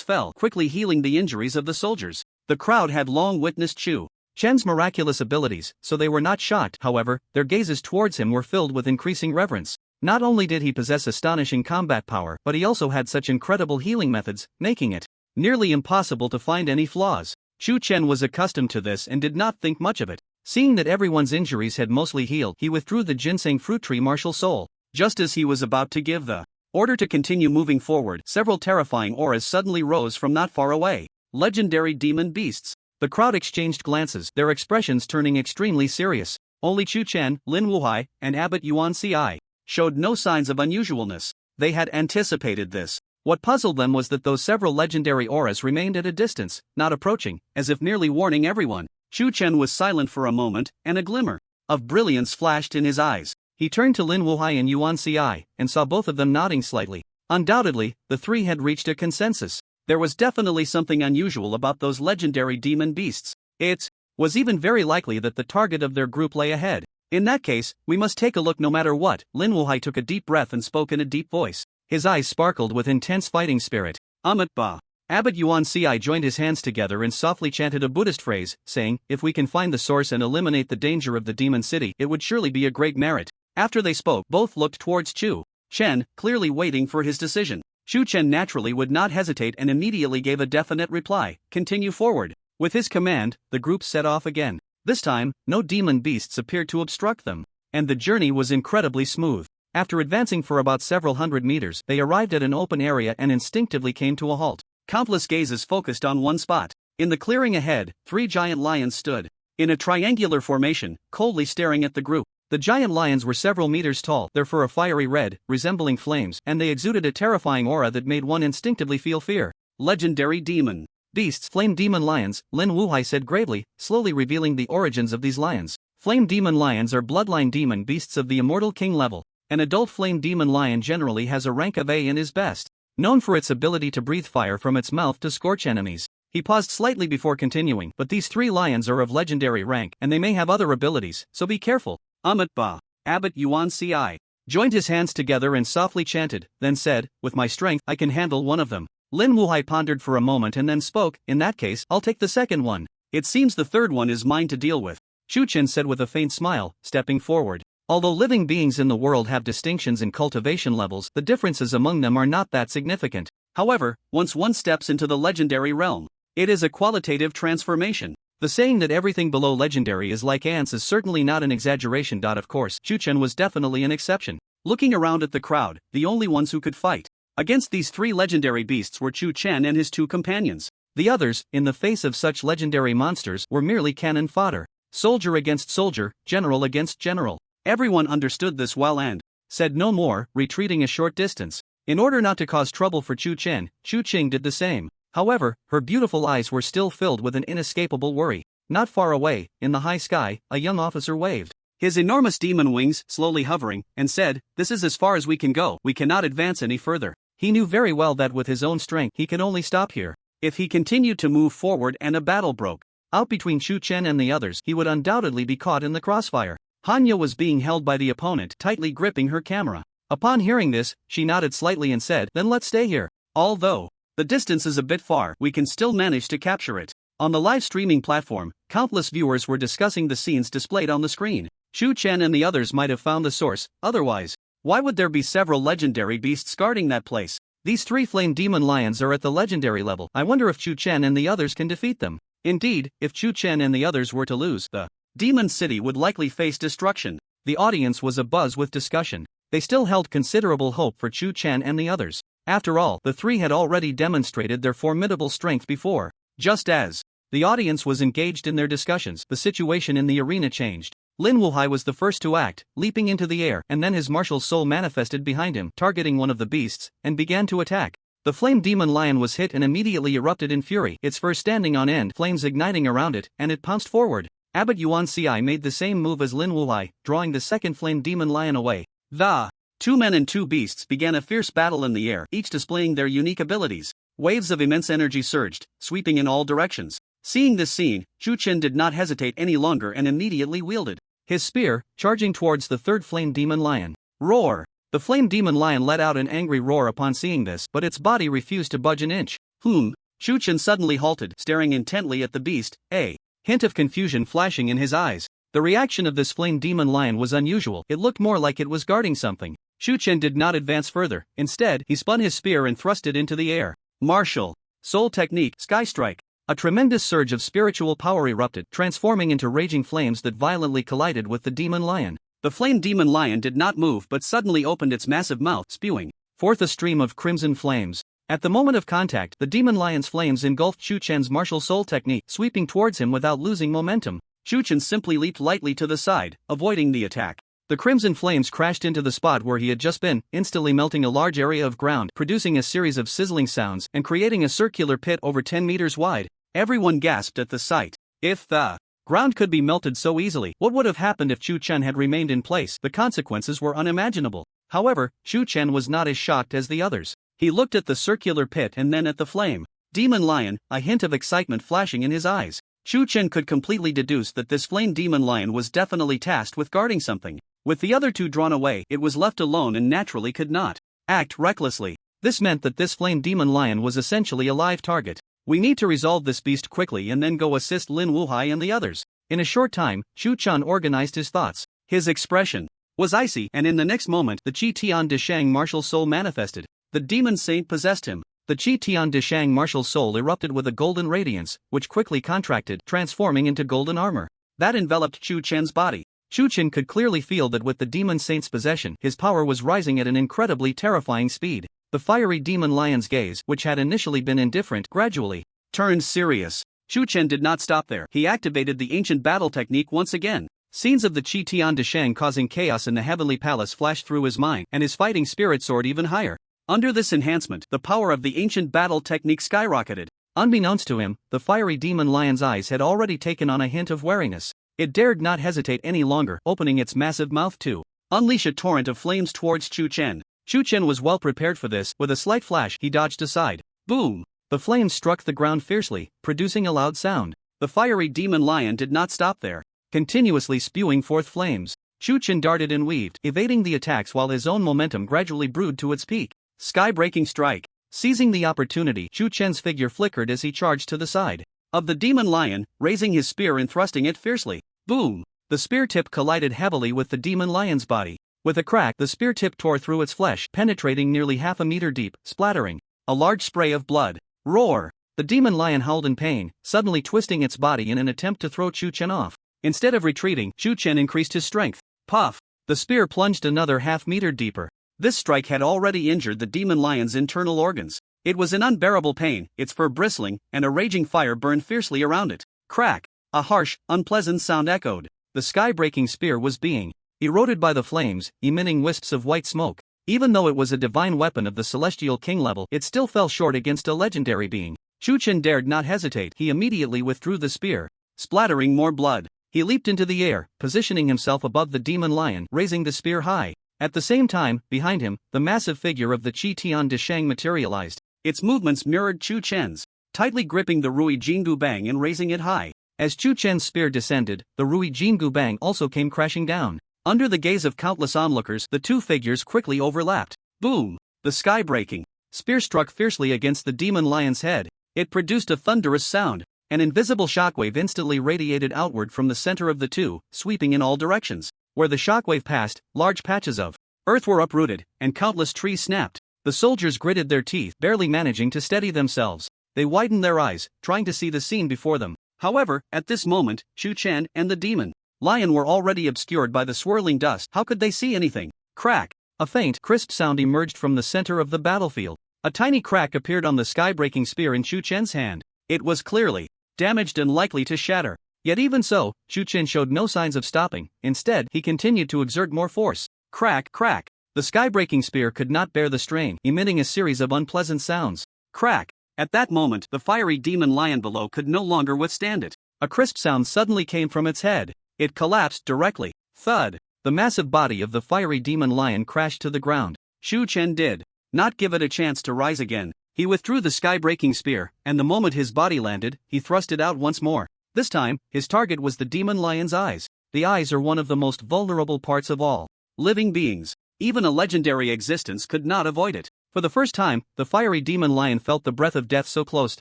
fell, quickly healing the injuries of the soldiers. The crowd had long witnessed Chu Chen's miraculous abilities, so they were not shocked. However, their gazes towards him were filled with increasing reverence. Not only did he possess astonishing combat power, but he also had such incredible healing methods, making it nearly impossible to find any flaws. Chu Chen was accustomed to this and did not think much of it. Seeing that everyone's injuries had mostly healed, he withdrew the ginseng fruit tree martial soul. Just as he was about to give the order to continue moving forward, several terrifying auras suddenly rose from not far away. Legendary demon beasts. The crowd exchanged glances, their expressions turning extremely serious. Only Chu Chen, Lin Wuhai, and Abbot Yuan Ci showed no signs of unusualness. They had anticipated this. What puzzled them was that those several legendary auras remained at a distance, not approaching, as if merely warning everyone. Chu Chen was silent for a moment, and a glimmer of brilliance flashed in his eyes. He turned to Lin Wuhai and Yuan Ci, and saw both of them nodding slightly. Undoubtedly, the three had reached a consensus. There was definitely something unusual about those legendary demon beasts. It was even very likely that the target of their group lay ahead. In that case, we must take a look no matter what. Lin Wuhai took a deep breath and spoke in a deep voice. His eyes sparkled with intense fighting spirit. Ba. Abbot Yuan Ci joined his hands together and softly chanted a Buddhist phrase, saying, "If we can find the source and eliminate the danger of the demon city, it would surely be a great merit." After they spoke, both looked towards Chu Chen, clearly waiting for his decision. Chu Chen naturally would not hesitate and immediately gave a definite reply, "Continue forward." With his command, the group set off again. This time, no demon beasts appeared to obstruct them, and the journey was incredibly smooth. After advancing for about several hundred meters, they arrived at an open area and instinctively came to a halt. Countless gazes focused on one spot. In the clearing ahead, 3 giant lions stood in a triangular formation, coldly staring at the group. The giant lions were several meters tall, their fur a fiery red, resembling flames, and they exuded a terrifying aura that made one instinctively feel fear. Legendary demon beasts. Flame demon lions, Lin Wuhai said gravely, slowly revealing the origins of these lions. Flame demon lions are bloodline demon beasts of the immortal king level. An adult flame demon lion generally has a rank of A and is best known for its ability to breathe fire from its mouth to scorch enemies. He paused slightly before continuing, but these 3 lions are of legendary rank, and they may have other abilities, so be careful. Ba. Abbot Yuan Ci joined his hands together and softly chanted, then said, "With my strength, I can handle one of them." Lin Wuhai pondered for a moment and then spoke, "In that case, I'll take the second one. It seems the third one is mine to deal with," Chu Chen said with a faint smile, stepping forward. Although living beings in the world have distinctions in cultivation levels, the differences among them are not that significant. However, once one steps into the legendary realm, it is a qualitative transformation. The saying that everything below legendary is like ants is certainly not an exaggeration. Of course, Chu Chen was definitely an exception. Looking around at the crowd, the only ones who could fight against these 3 legendary beasts were Chu Chen and his 2 companions. The others, in the face of such legendary monsters, were merely cannon fodder. Soldier against soldier, general against general. Everyone understood this well and said no more, retreating a short distance. In order not to cause trouble for Chu Chen, Chu Qing did the same. However, her beautiful eyes were still filled with an inescapable worry. Not far away, in the high sky, a young officer waved his enormous demon wings, slowly hovering, and said, "This is as far as we can go. We cannot advance any further." He knew very well that with his own strength he could only stop here. If he continued to move forward and a battle broke out between Chu Chen and the others, he would undoubtedly be caught in the crossfire. Hanya was being held by the opponent, tightly gripping her camera. Upon hearing this, she nodded slightly and said, "Then let's stay here. Although the distance is a bit far, we can still manage to capture it." On the live streaming platform, countless viewers were discussing the scenes displayed on the screen. Chu Chen and the others might have found the source, otherwise, why would there be several legendary beasts guarding that place? These 3 flame demon lions are at the legendary level. I wonder if Chu Chen and the others can defeat them. Indeed, if Chu Chen and the others were to lose, the demon city would likely face destruction. The audience was abuzz with discussion. They still held considerable hope for Chu Chen and the others. After all, the 3 had already demonstrated their formidable strength before. Just as the audience was engaged in their discussions, the situation in the arena changed. Lin Wuhai was the first to act, leaping into the air, and then his martial soul manifested behind him, targeting one of the beasts, and began to attack. The flame demon lion was hit and immediately erupted in fury, its fur standing on end, flames igniting around it, and it pounced forward. Abbot Yuan Ci made the same move as Lin Wuhai, drawing the second flame demon lion away. The 2 men and 2 beasts began a fierce battle in the air, each displaying their unique abilities. Waves of immense energy surged, sweeping in all directions. Seeing this scene, Chu Chen did not hesitate any longer and immediately wielded his spear, charging towards the 3rd flame demon lion. Roar! The flame demon lion let out an angry roar upon seeing this, but its body refused to budge an inch. Chu Chen suddenly halted, staring intently at the beast, a hint of confusion flashing in his eyes. The reaction of this flame demon lion was unusual. It looked more like it was guarding something. Chu Chen did not advance further. Instead, he spun his spear and thrust it into the air. Martial soul technique, Sky Strike. A tremendous surge of spiritual power erupted, transforming into raging flames that violently collided with the demon lion. The flame demon lion did not move but suddenly opened its massive mouth, spewing forth a stream of crimson flames. At the moment of contact, the demon lion's flames engulfed Chu Chen's martial soul technique, sweeping towards him without losing momentum. Chu Chen simply leaped lightly to the side, avoiding the attack. The crimson flames crashed into the spot where he had just been, instantly melting a large area of ground, producing a series of sizzling sounds and creating a circular pit over 10 meters wide. Everyone gasped at the sight. If the ground could be melted so easily, what would have happened if Chu Chen had remained in place? The consequences were unimaginable. However, Chu Chen was not as shocked as the others. He looked at the circular pit and then at the flame demon lion, a hint of excitement flashing in his eyes. Chu Chen could completely deduce that this flame demon lion was definitely tasked with guarding something. With the other two drawn away, it was left alone and naturally could not act recklessly. This meant that this flame demon lion was essentially a live target. We need to resolve this beast quickly and then go assist Lin Wuhai and the others. In a short time, Chu Chen organized his thoughts. His expression was icy, and in the next moment, the Qi Tian de Shang martial soul manifested. The demon saint possessed him. The Qi Tian de Shang martial soul erupted with a golden radiance, which quickly contracted, transforming into golden armor. That enveloped Chu Chen's body. Chu Chen could clearly feel that with the demon saint's possession, his power was rising at an incredibly terrifying speed. The fiery demon lion's gaze, which had initially been indifferent, gradually turned serious. Chu Chen did not stop there. He activated the ancient battle technique once again. Scenes of the Qi Tian de Shang causing chaos in the heavenly palace flashed through his mind, and his fighting spirit soared even higher. Under this enhancement, the power of the ancient battle technique skyrocketed. Unbeknownst to him, the fiery demon lion's eyes had already taken on a hint of wariness. It dared not hesitate any longer, opening its massive mouth to unleash a torrent of flames towards Chu Chen. Chu Chen was well prepared for this. With a slight flash, he dodged aside. Boom! The flames struck the ground fiercely, producing a loud sound. The fiery demon lion did not stop there. Continuously spewing forth flames, Chu Chen darted and weaved, evading the attacks while his own momentum gradually brewed to its peak. Sky-breaking strike. Seizing the opportunity, Chu Chen's figure flickered as he charged to the side of the demon lion, raising his spear and thrusting it fiercely. Boom! The spear tip collided heavily with the demon lion's body. With a crack, the spear tip tore through its flesh, penetrating nearly half a meter deep, splattering a large spray of blood. Roar! The demon lion howled in pain, suddenly twisting its body in an attempt to throw Chu Chen off. Instead of retreating, Chu Chen increased his strength. Puff! The spear plunged another half-meter deeper. This strike had already injured the demon lion's internal organs. It was in unbearable pain, its fur bristling, and a raging fire burned fiercely around it. Crack! A harsh, unpleasant sound echoed. The sky-breaking spear was being eroded by the flames, emitting wisps of white smoke. Even though it was a divine weapon of the celestial king level, it still fell short against a legendary being. Chu Chen dared not hesitate. He immediately withdrew the spear, splattering more blood. He leaped into the air, positioning himself above the demon lion, raising the spear high. At the same time, behind him, the massive figure of the Qi Tian de Shang materialized. Its movements mirrored Chu Chen's, tightly gripping the Rui Jingu Bang and raising it high. As Chu Chen's spear descended, the Rui Jingu Bang also came crashing down. Under the gaze of countless onlookers, the two figures quickly overlapped. Boom! The sky-breaking spear struck fiercely against the demon lion's head. It produced a thunderous sound. An invisible shockwave instantly radiated outward from the center of the two, sweeping in all directions. Where the shockwave passed, large patches of earth were uprooted, and countless trees snapped. The soldiers gritted their teeth, barely managing to steady themselves. They widened their eyes, trying to see the scene before them. However, at this moment, Chu Chen and the demon lion were already obscured by the swirling dust. How could they see anything? Crack! A faint, crisp sound emerged from the center of the battlefield. A tiny crack appeared on the sky-breaking spear in Chu Chen's hand. It was clearly damaged and likely to shatter. Yet even so, Chu Chen showed no signs of stopping. Instead, he continued to exert more force. Crack, crack! The sky-breaking spear could not bear the strain, emitting a series of unpleasant sounds. Crack! At that moment, the fiery demon lion below could no longer withstand it. A crisp sound suddenly came from its head. It collapsed directly. Thud! The massive body of the fiery demon lion crashed to the ground. Chu Chen did not give it a chance to rise again. He withdrew the sky-breaking spear, and the moment his body landed, he thrust it out once more. This time, his target was the demon lion's eyes. The eyes are one of the most vulnerable parts of all living beings. Even a legendary existence could not avoid it. For the first time, the fiery demon lion felt the breath of death so close.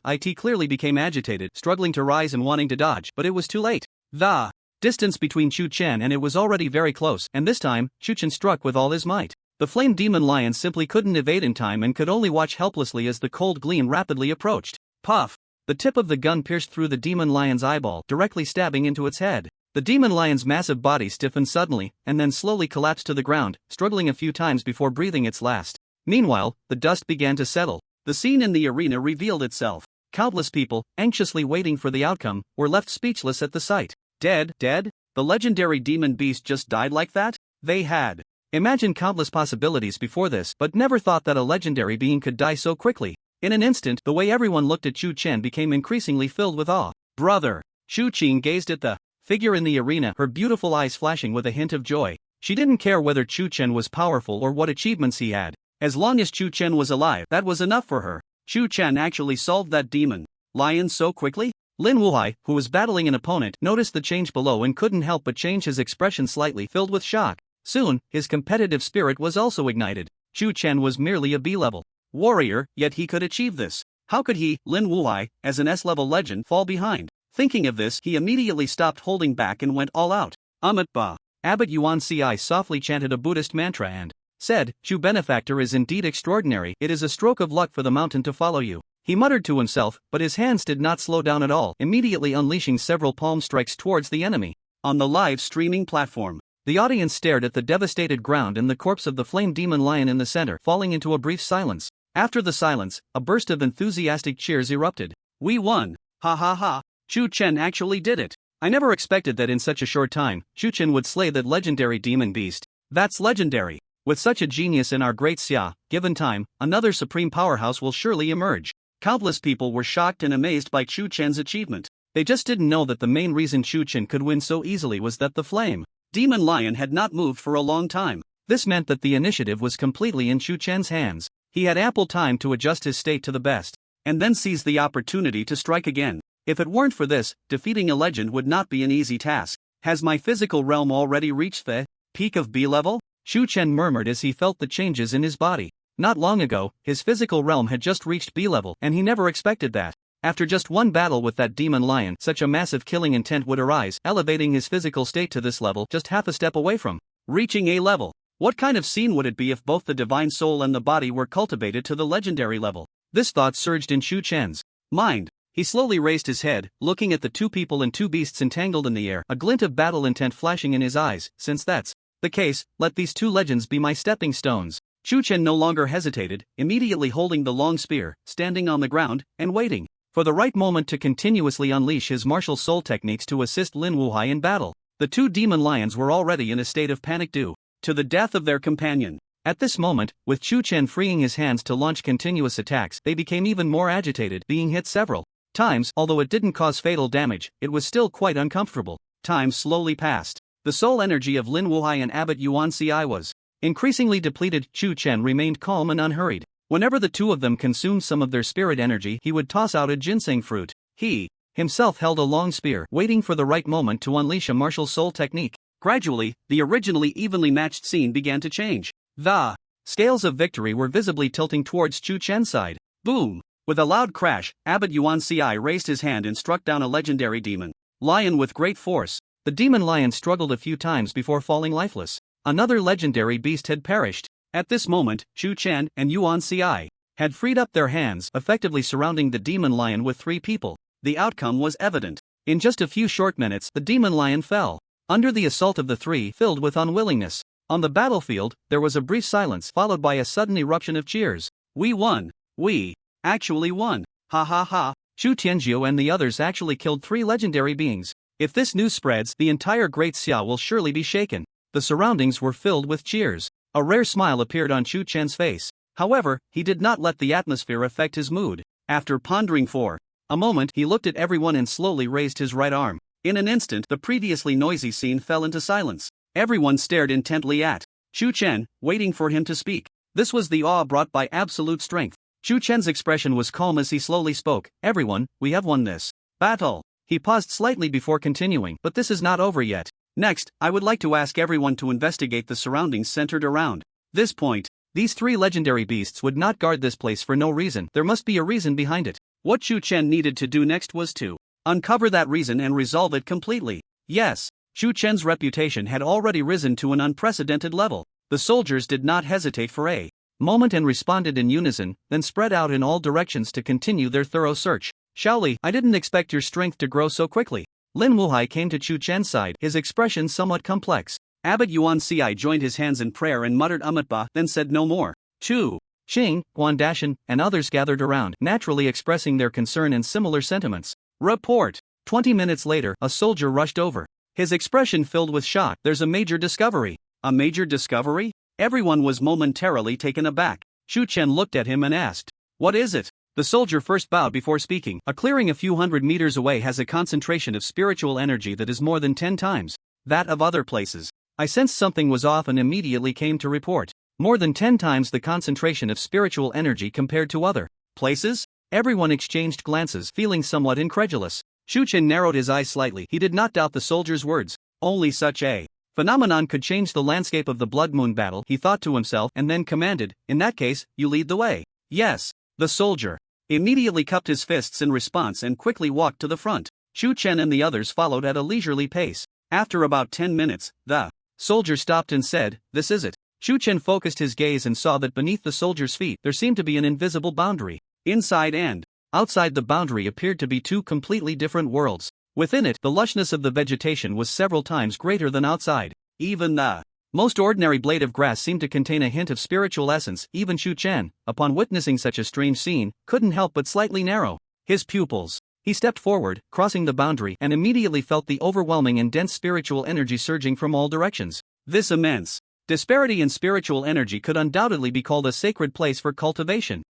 It clearly became agitated, struggling to rise and wanting to dodge, but it was too late. The distance between Chu Chen and it was already very close, and this time, Chu Chen struck with all his might. The flame demon lion simply couldn't evade in time and could only watch helplessly as the cold gleam rapidly approached. Puff! The tip of the gun pierced through the demon lion's eyeball, directly stabbing into its head. The demon lion's massive body stiffened suddenly, and then slowly collapsed to the ground, struggling a few times before breathing its last. Meanwhile, the dust began to settle. The scene in the arena revealed itself. Countless people, anxiously waiting for the outcome, were left speechless at the sight. Dead? The legendary demon beast just died like that? They had imagined countless possibilities before this, but never thought that a legendary being could die so quickly. In an instant, the way everyone looked at Chu Chen became increasingly filled with awe. Brother! Chu Chen gazed at the figure in the arena, her beautiful eyes flashing with a hint of joy. She didn't care whether Chu Chen was powerful or what achievements he had. As long as Chu Chen was alive, that was enough for her. Chu Chen actually solved that demon lion so quickly? Lin Wuhai, who was battling an opponent, noticed the change below and couldn't help but change his expression slightly, filled with shock. Soon, his competitive spirit was also ignited. Chu Chen was merely a B-level warrior, yet he could achieve this. How could he, Lin Wuhai, as an S-level legend, fall behind? Thinking of this, he immediately stopped holding back and went all out. Ba. Abbot Yuan Ci softly chanted a Buddhist mantra and said, "Chu benefactor is indeed extraordinary. It is a stroke of luck for the mountain to follow you." He muttered to himself, but his hands did not slow down at all, immediately unleashing several palm strikes towards the enemy. On the live streaming platform, the audience stared at the devastated ground and the corpse of the flame demon lion in the center, falling into a brief silence. After the silence, a burst of enthusiastic cheers erupted. "We won! Ha ha ha! Chu Chen actually did it! I never expected that in such a short time, Chu Chen would slay that legendary demon beast. That's legendary! With such a genius in our great Xia, given time, another supreme powerhouse will surely emerge." Countless people were shocked and amazed by Chu Chen's achievement. They just didn't know that the main reason Chu Chen could win so easily was that the flame demon lion had not moved for a long time. This meant that the initiative was completely in Chu Chen's hands. He had ample time to adjust his state to the best, and then seize the opportunity to strike again. If it weren't for this, defeating a legend would not be an easy task. Has my physical realm already reached the peak of B-level? Chu Chen murmured as he felt the changes in his body. Not long ago, his physical realm had just reached B-level, and he never expected that. After just one battle with that demon lion, such a massive killing intent would arise, elevating his physical state to this level just half a step away from reaching A level. What kind of scene would it be if both the divine soul and the body were cultivated to the legendary level? This thought surged in Chu Chen's mind. He slowly raised his head, looking at the two people and two beasts entangled in the air, a glint of battle intent flashing in his eyes. Since that's the case, let these two legends be my stepping stones. Chu Chen no longer hesitated, immediately holding the long spear, standing on the ground, and waiting for the right moment to continuously unleash his martial soul techniques to assist Lin Wuhai in battle. The two demon lions were already in a state of panic due to the death of their companion. At this moment, with Chu Chen freeing his hands to launch continuous attacks, they became even more agitated, being hit several times. Although it didn't cause fatal damage, it was still quite uncomfortable. Time slowly passed. The soul energy of Lin Wuhai and Abbot Yuan Ci was increasingly depleted. Chu Chen remained calm and unhurried. Whenever the two of them consumed some of their spirit energy, he would toss out a ginseng fruit. He himself held a long spear, waiting for the right moment to unleash a martial soul technique. Gradually, the originally evenly matched scene began to change. The scales of victory were visibly tilting towards Chu Chen's side. Boom! With a loud crash, Abbot Yuan Ci raised his hand and struck down a legendary demon lion with great force. The demon lion struggled a few times before falling lifeless. Another legendary beast had perished. At this moment, Chu Chen and Yuan Ci had freed up their hands, effectively surrounding the demon lion with three people. The outcome was evident. In just a few short minutes, the demon lion fell under the assault of the three, filled with unwillingness. On the battlefield, there was a brief silence, followed by a sudden eruption of cheers. "We won! We actually won! Ha ha ha! Chu Tianjiu and the others actually killed three legendary beings. If this news spreads, the entire Great Xia will surely be shaken." The surroundings were filled with cheers. A rare smile appeared on Chu Chen's face. However, he did not let the atmosphere affect his mood. After pondering for a moment, he looked at everyone and slowly raised his right arm. In an instant, the previously noisy scene fell into silence. Everyone stared intently at Chu Chen, waiting for him to speak. This was the awe brought by absolute strength. Chu Chen's expression was calm as he slowly spoke. "Everyone, we have won this battle." He paused slightly before continuing, "But this is not over yet. Next, I would like to ask everyone to investigate the surroundings centered around this point. These three legendary beasts would not guard this place for no reason. There must be a reason behind it." What Chu Chen needed to do next was to uncover that reason and resolve it completely. Yes, Chu Chen's reputation had already risen to an unprecedented level. The soldiers did not hesitate for a moment and responded in unison, then spread out in all directions to continue their thorough search. "Shaoli, I didn't expect your strength to grow so quickly." Lin Wuhai came to Chu Chen's side, his expression somewhat complex. Abbot Yuan Ci joined his hands in prayer and muttered Ba, then said no more. Chu Xing, Guan Dashan, and others gathered around, naturally expressing their concern and similar sentiments. Report. 20 minutes later, a soldier rushed over, his expression filled with shock. "There's a major discovery." "A major discovery?" Everyone was momentarily taken aback. Chu Chen looked at him and asked, "What is it?" The soldier first bowed before speaking. "A clearing a few hundred meters away has a concentration of spiritual energy that is more than 10 times that of other places. I sensed something was off and immediately came to report. More than 10 times the concentration of spiritual energy compared to other places?" Everyone exchanged glances, feeling somewhat incredulous. Chen narrowed his eyes slightly. He did not doubt the soldier's words. Only such a phenomenon could change the landscape of the Blood Moon battle, he thought to himself, and then commanded, in that case, you lead the way. Yes. The soldier immediately cupped his fists in response and quickly walked to the front. Chen and the others followed at a leisurely pace. After about 10 minutes, the soldier stopped and said, "This is it." Chen focused his gaze and saw that beneath the soldier's feet there seemed to be an invisible boundary. Inside and outside the boundary appeared to be two completely different worlds. Within it, the lushness of the vegetation was several times greater than outside. Even the most ordinary blade of grass seemed to contain a hint of spiritual essence. Even Chen, upon witnessing such a strange scene, couldn't help but slightly narrow his pupils. He stepped forward, crossing the boundary, and immediately felt the overwhelming and dense spiritual energy surging from all directions. This immense disparity in spiritual energy could undoubtedly be called a sacred place for cultivation.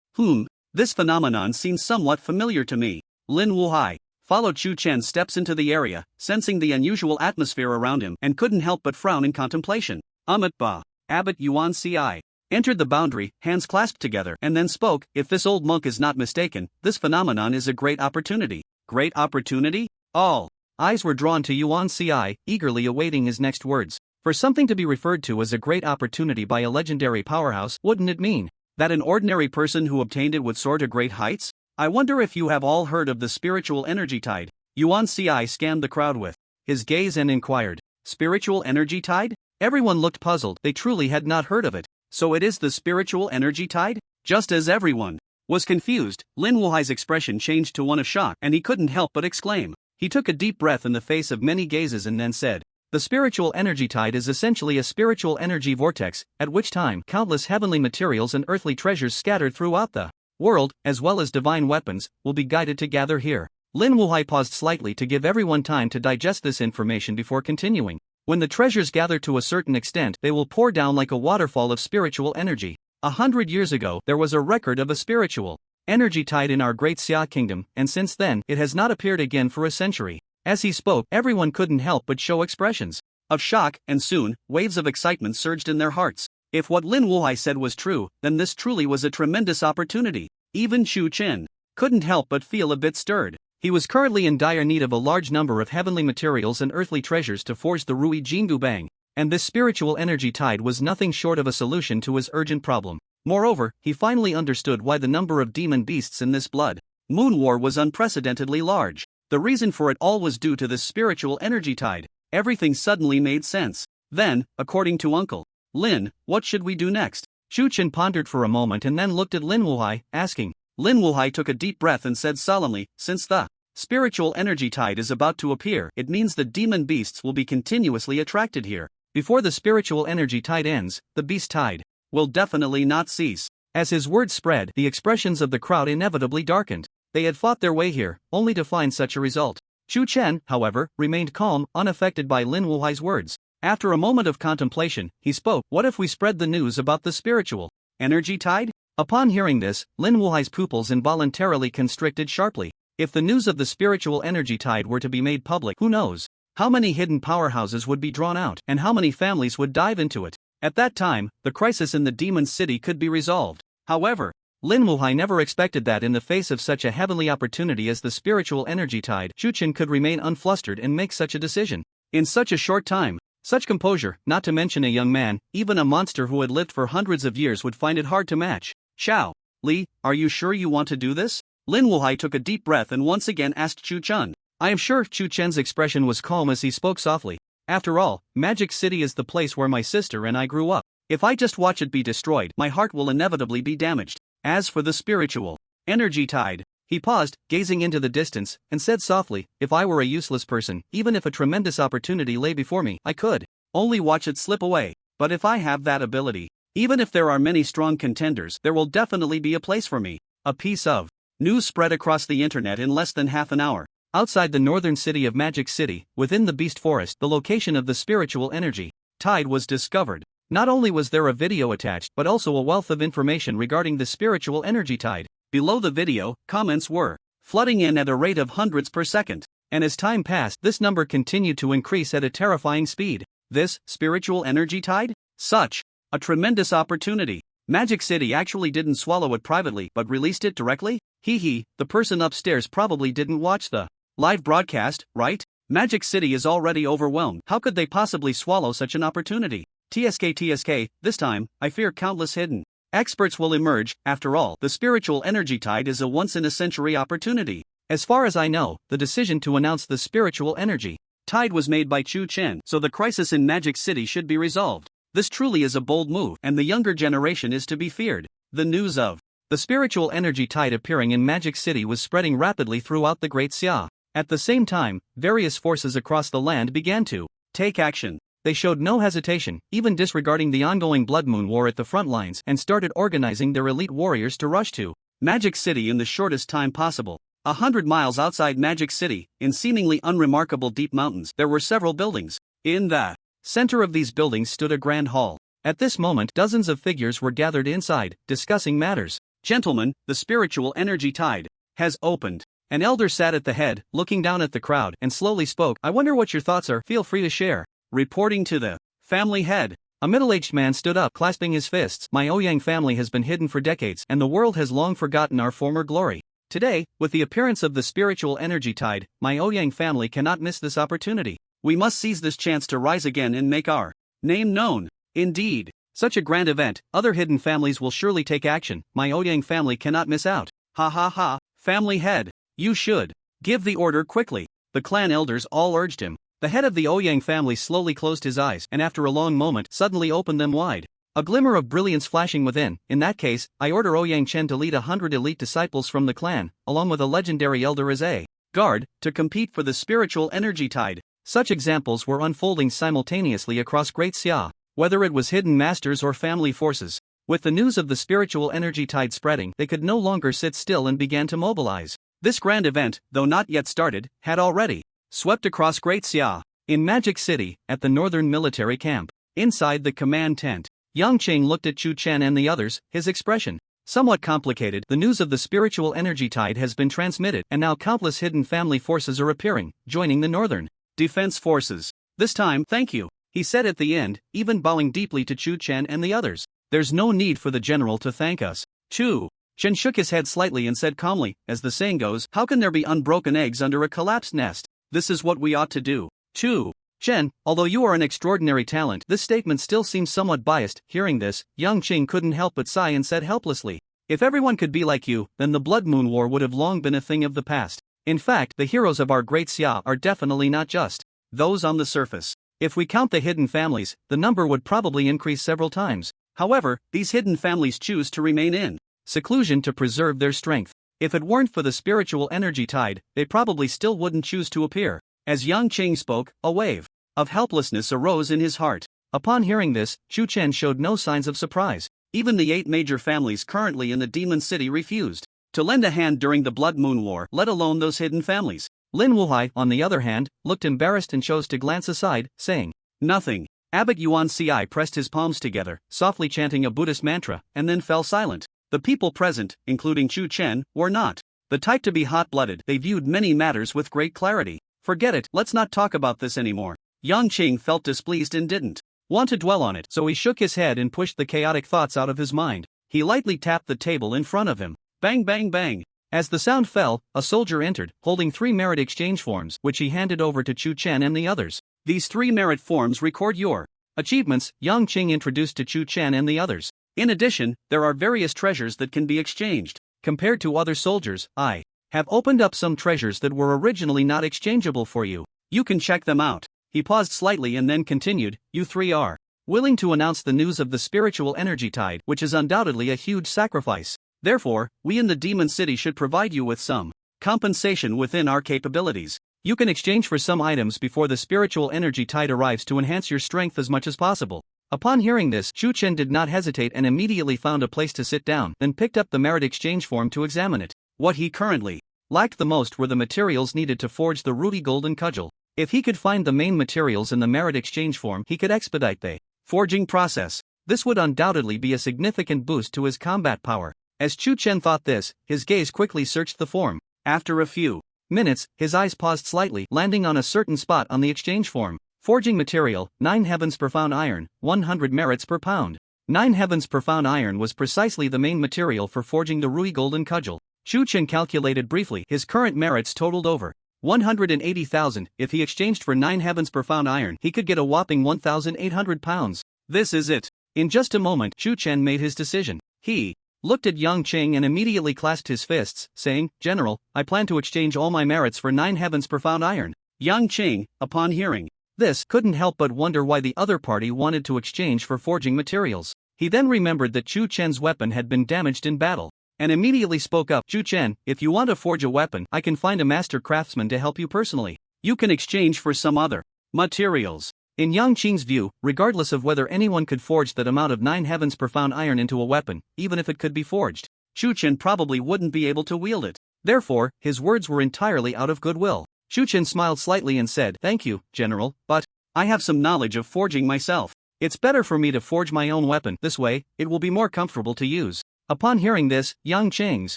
This phenomenon seems somewhat familiar to me. Lin Wuhai followed Chen's steps into the area, sensing the unusual atmosphere around him, and couldn't help but frown in contemplation. Abbot Yuan Ci entered the boundary, hands clasped together, and then spoke. If this old monk is not mistaken, this phenomenon is a great opportunity. Great opportunity? All eyes were drawn to Yuan Ci, eagerly awaiting his next words. For something to be referred to as a great opportunity by a legendary powerhouse, wouldn't it mean that an ordinary person who obtained it would soar to great heights? I wonder if you have all heard of the spiritual energy tide. Yuan Ci scanned the crowd with his gaze and inquired, "Spiritual energy tide?" Everyone looked puzzled. They truly had not heard of it. So it is the spiritual energy tide? Just as everyone was confused, Lin Wuhai's expression changed to one of shock, and he couldn't help but exclaim. He took a deep breath in the face of many gazes and then said, "The spiritual energy tide is essentially a spiritual energy vortex, at which time countless heavenly materials and earthly treasures scattered throughout the world, as well as divine weapons, will be guided to gather here." Lin Wuhai paused slightly to give everyone time to digest this information before continuing. When the treasures gather to a certain extent, they will pour down like a waterfall of spiritual energy. 100 years ago, there was a record of a spiritual energy tide in our great Xia kingdom, and since then, it has not appeared again for a century. As he spoke, everyone couldn't help but show expressions of shock, and soon, waves of excitement surged in their hearts. If what Lin Wuhai said was true, then this truly was a tremendous opportunity. Even Chen couldn't help but feel a bit stirred. He was currently in dire need of a large number of heavenly materials and earthly treasures to forge the Rui Jingu Bang, and this spiritual energy tide was nothing short of a solution to his urgent problem. Moreover, he finally understood why the number of demon beasts in this Blood Moon war was unprecedentedly large. The reason for it all was due to this spiritual energy tide. Everything suddenly made sense. Then, according to Uncle Lin, what should we do next? Chen pondered for a moment and then looked at Lin Wuhai, asking. Lin Wuhai took a deep breath and said solemnly, "Since the spiritual energy tide is about to appear, it means the demon beasts will be continuously attracted here. Before the spiritual energy tide ends, the beast tide will definitely not cease." As his words spread, the expressions of the crowd inevitably darkened. They had fought their way here, only to find such a result. Chen, however, remained calm, unaffected by Lin Wuhai's words. After a moment of contemplation, he spoke, "What if we spread the news about the spiritual energy tide?" Upon hearing this, Lin Wuhai's pupils involuntarily constricted sharply. If the news of the spiritual energy tide were to be made public, who knows how many hidden powerhouses would be drawn out, and how many families would dive into it. At that time, the crisis in the demon city could be resolved. However, Lin Wuhai never expected that in the face of such a heavenly opportunity as the spiritual energy tide, Chen could remain unflustered and make such a decision. In such a short time, such composure, not to mention a young man, even a monster who had lived for hundreds of years would find it hard to match. "Xiao Li, are you sure you want to do this?" Lin Wuhai took a deep breath and once again asked Chen. I am sure. Chen's expression was calm as he spoke softly. "After all, Magic City is the place where my sister and I grew up. If I just watch it be destroyed, my heart will inevitably be damaged. As for the spiritual energy tide," he paused, gazing into the distance, and said softly, "If I were a useless person, even if a tremendous opportunity lay before me, I could only watch it slip away. But if I have that ability, even if there are many strong contenders, there will definitely be a place for me." A piece of news spread across the internet in less than half an hour. Outside the northern city of Magic City, within the Beast Forest, the location of the spiritual energy tide was discovered. Not only was there a video attached, but also a wealth of information regarding the spiritual energy tide. Below the video, comments were flooding in at a rate of hundreds per second. And as time passed, this number continued to increase at a terrifying speed. This spiritual energy tide? Such a tremendous opportunity. Magic City actually didn't swallow it privately but released it directly? The person upstairs probably didn't watch the Live broadcast, right? Magic City is already overwhelmed. How could they possibly swallow such an opportunity? TSK, this time, I fear countless hidden experts will emerge. After all, the spiritual energy tide is a once-in-a-century opportunity. As far as I know, the decision to announce the spiritual energy tide was made by Chu Chen, so the crisis in Magic City should be resolved. This truly is a bold move, and the younger generation is to be feared. The news of the spiritual energy tide appearing in Magic City was spreading rapidly throughout the Great Xia. At the same time, various forces across the land began to take action. They showed no hesitation, even disregarding the ongoing Blood Moon War at the front lines, and started organizing their elite warriors to rush to Magic City in the shortest time possible. 100 miles outside Magic City, in seemingly unremarkable deep mountains, there were several buildings. In the center of these buildings stood a grand hall. At this moment, dozens of figures were gathered inside, discussing matters. Gentlemen, the spiritual energy tide has opened. An elder sat at the head, looking down at the crowd, and slowly spoke. I wonder what your thoughts are. Feel free to share. Reporting to the family head, a middle-aged man stood up, clasping his fists. My Ouyang family has been hidden for decades, and the world has long forgotten our former glory. Today, with the appearance of the spiritual energy tide, my Ouyang family cannot miss this opportunity. We must seize this chance to rise again and make our name known. Indeed, such a grand event, other hidden families will surely take action. My Ouyang family cannot miss out. Ha ha ha, family head, you should give the order quickly. The clan elders all urged him. The head of the Ouyang family slowly closed his eyes, and after a long moment, suddenly opened them wide. A glimmer of brilliance flashing within. In that case, I order Ouyang Chen to lead 100 elite disciples from the clan, along with a legendary elder as a guard, to compete for the spiritual energy tide. Such examples were unfolding simultaneously across Great Xia, whether it was hidden masters or family forces. With the news of the spiritual energy tide spreading, they could no longer sit still and began to mobilize. This grand event, though not yet started, had already swept across Great Xia. In Magic City, at the northern military camp, inside the command tent, Yang Qing looked at Chu Chen and the others, his expression somewhat complicated. The news of the spiritual energy tide has been transmitted, and now countless hidden family forces are appearing, joining the northern defense forces. This time, thank you, he said at the end, even bowing deeply to Chu Chen and the others. There's no need for the general to thank us. Chu Chen shook his head slightly and said calmly, as the saying goes, how can there be unbroken eggs under a collapsed nest? This is what we ought to do. Chu Chen, although you are an extraordinary talent, this statement still seems somewhat biased. Hearing this, Yang Qing couldn't help but sigh and said helplessly, if everyone could be like you, then the Blood Moon War would have long been a thing of the past. In fact, the heroes of our Great Xia are definitely not just those on the surface. If we count the hidden families, the number would probably increase several times. However, these hidden families choose to remain in seclusion to preserve their strength. If it weren't for the spiritual energy tide, they probably still wouldn't choose to appear. As Yang Qing spoke, a wave of helplessness arose in his heart. Upon hearing this, Chu Chen showed no signs of surprise. Even the 8 major families currently in the Demon City refused to lend a hand during the Blood Moon War, let alone those hidden families. Lin Wuhai, on the other hand, looked embarrassed and chose to glance aside, saying nothing. Abbot Yuan Ci pressed his palms together, softly chanting a Buddhist mantra, and then fell silent. The people present, including Chu Chen, were not the type to be hot-blooded. They viewed many matters with great clarity. Forget it, let's not talk about this anymore. Yang Qing felt displeased and didn't want to dwell on it, so he shook his head and pushed the chaotic thoughts out of his mind. He lightly tapped the table in front of him. Bang bang bang. As the sound fell, a soldier entered, holding 3 merit exchange forms, which he handed over to Chu Chen and the others. These 3 merit forms record your achievements, Yang Qing introduced to Chu Chen and the others. In addition, there are various treasures that can be exchanged. Compared to other soldiers, I have opened up some treasures that were originally not exchangeable for you. You can check them out. He paused slightly and then continued, you 3 are willing to announce the news of the spiritual energy tide, which is undoubtedly a huge sacrifice. Therefore, we in the Demon City should provide you with some compensation within our capabilities. You can exchange for some items before the spiritual energy tide arrives to enhance your strength as much as possible. Upon hearing this, Chu Chen did not hesitate and immediately found a place to sit down, then picked up the merit exchange form to examine it. What he currently lacked the most were the materials needed to forge the ruby golden cudgel. If he could find the main materials in the merit exchange form, he could expedite the forging process. This would undoubtedly be a significant boost to his combat power. As Chu Chen thought this, his gaze quickly searched the form. After a few minutes, his eyes paused slightly, landing on a certain spot on the exchange form. Forging material, 9 heavens per pound iron, 100 merits per pound. 9 heavens per pound iron was precisely the main material for forging the ruby golden cudgel. Chu Chen calculated briefly. His current merits totaled over 180,000. If he exchanged for 9 heavens per found iron, he could get a whopping 1,800 pounds. This is it. In just a moment, Chu Chen made his decision. He looked at Yang Qing and immediately clasped his fists, saying, "General, I plan to exchange all my merits for 9 heavens per found iron." Yang Qing, upon hearing this, couldn't help but wonder why the other party wanted to exchange for forging materials. He then remembered that Chu Chen's weapon had been damaged in battle, and immediately spoke up. "Chu Chen, if you want to forge a weapon, I can find a master craftsman to help you personally. You can exchange for some other materials." In Yang Qing's view, regardless of whether anyone could forge that amount of 9 heavens per found iron into a weapon, even if it could be forged, Chu Chen probably wouldn't be able to wield it. Therefore, his words were entirely out of goodwill. Chu Chen smiled slightly and said, "Thank you, General, but I have some knowledge of forging myself. It's better for me to forge my own weapon. This way, it will be more comfortable to use." Upon hearing this, Yang Qing's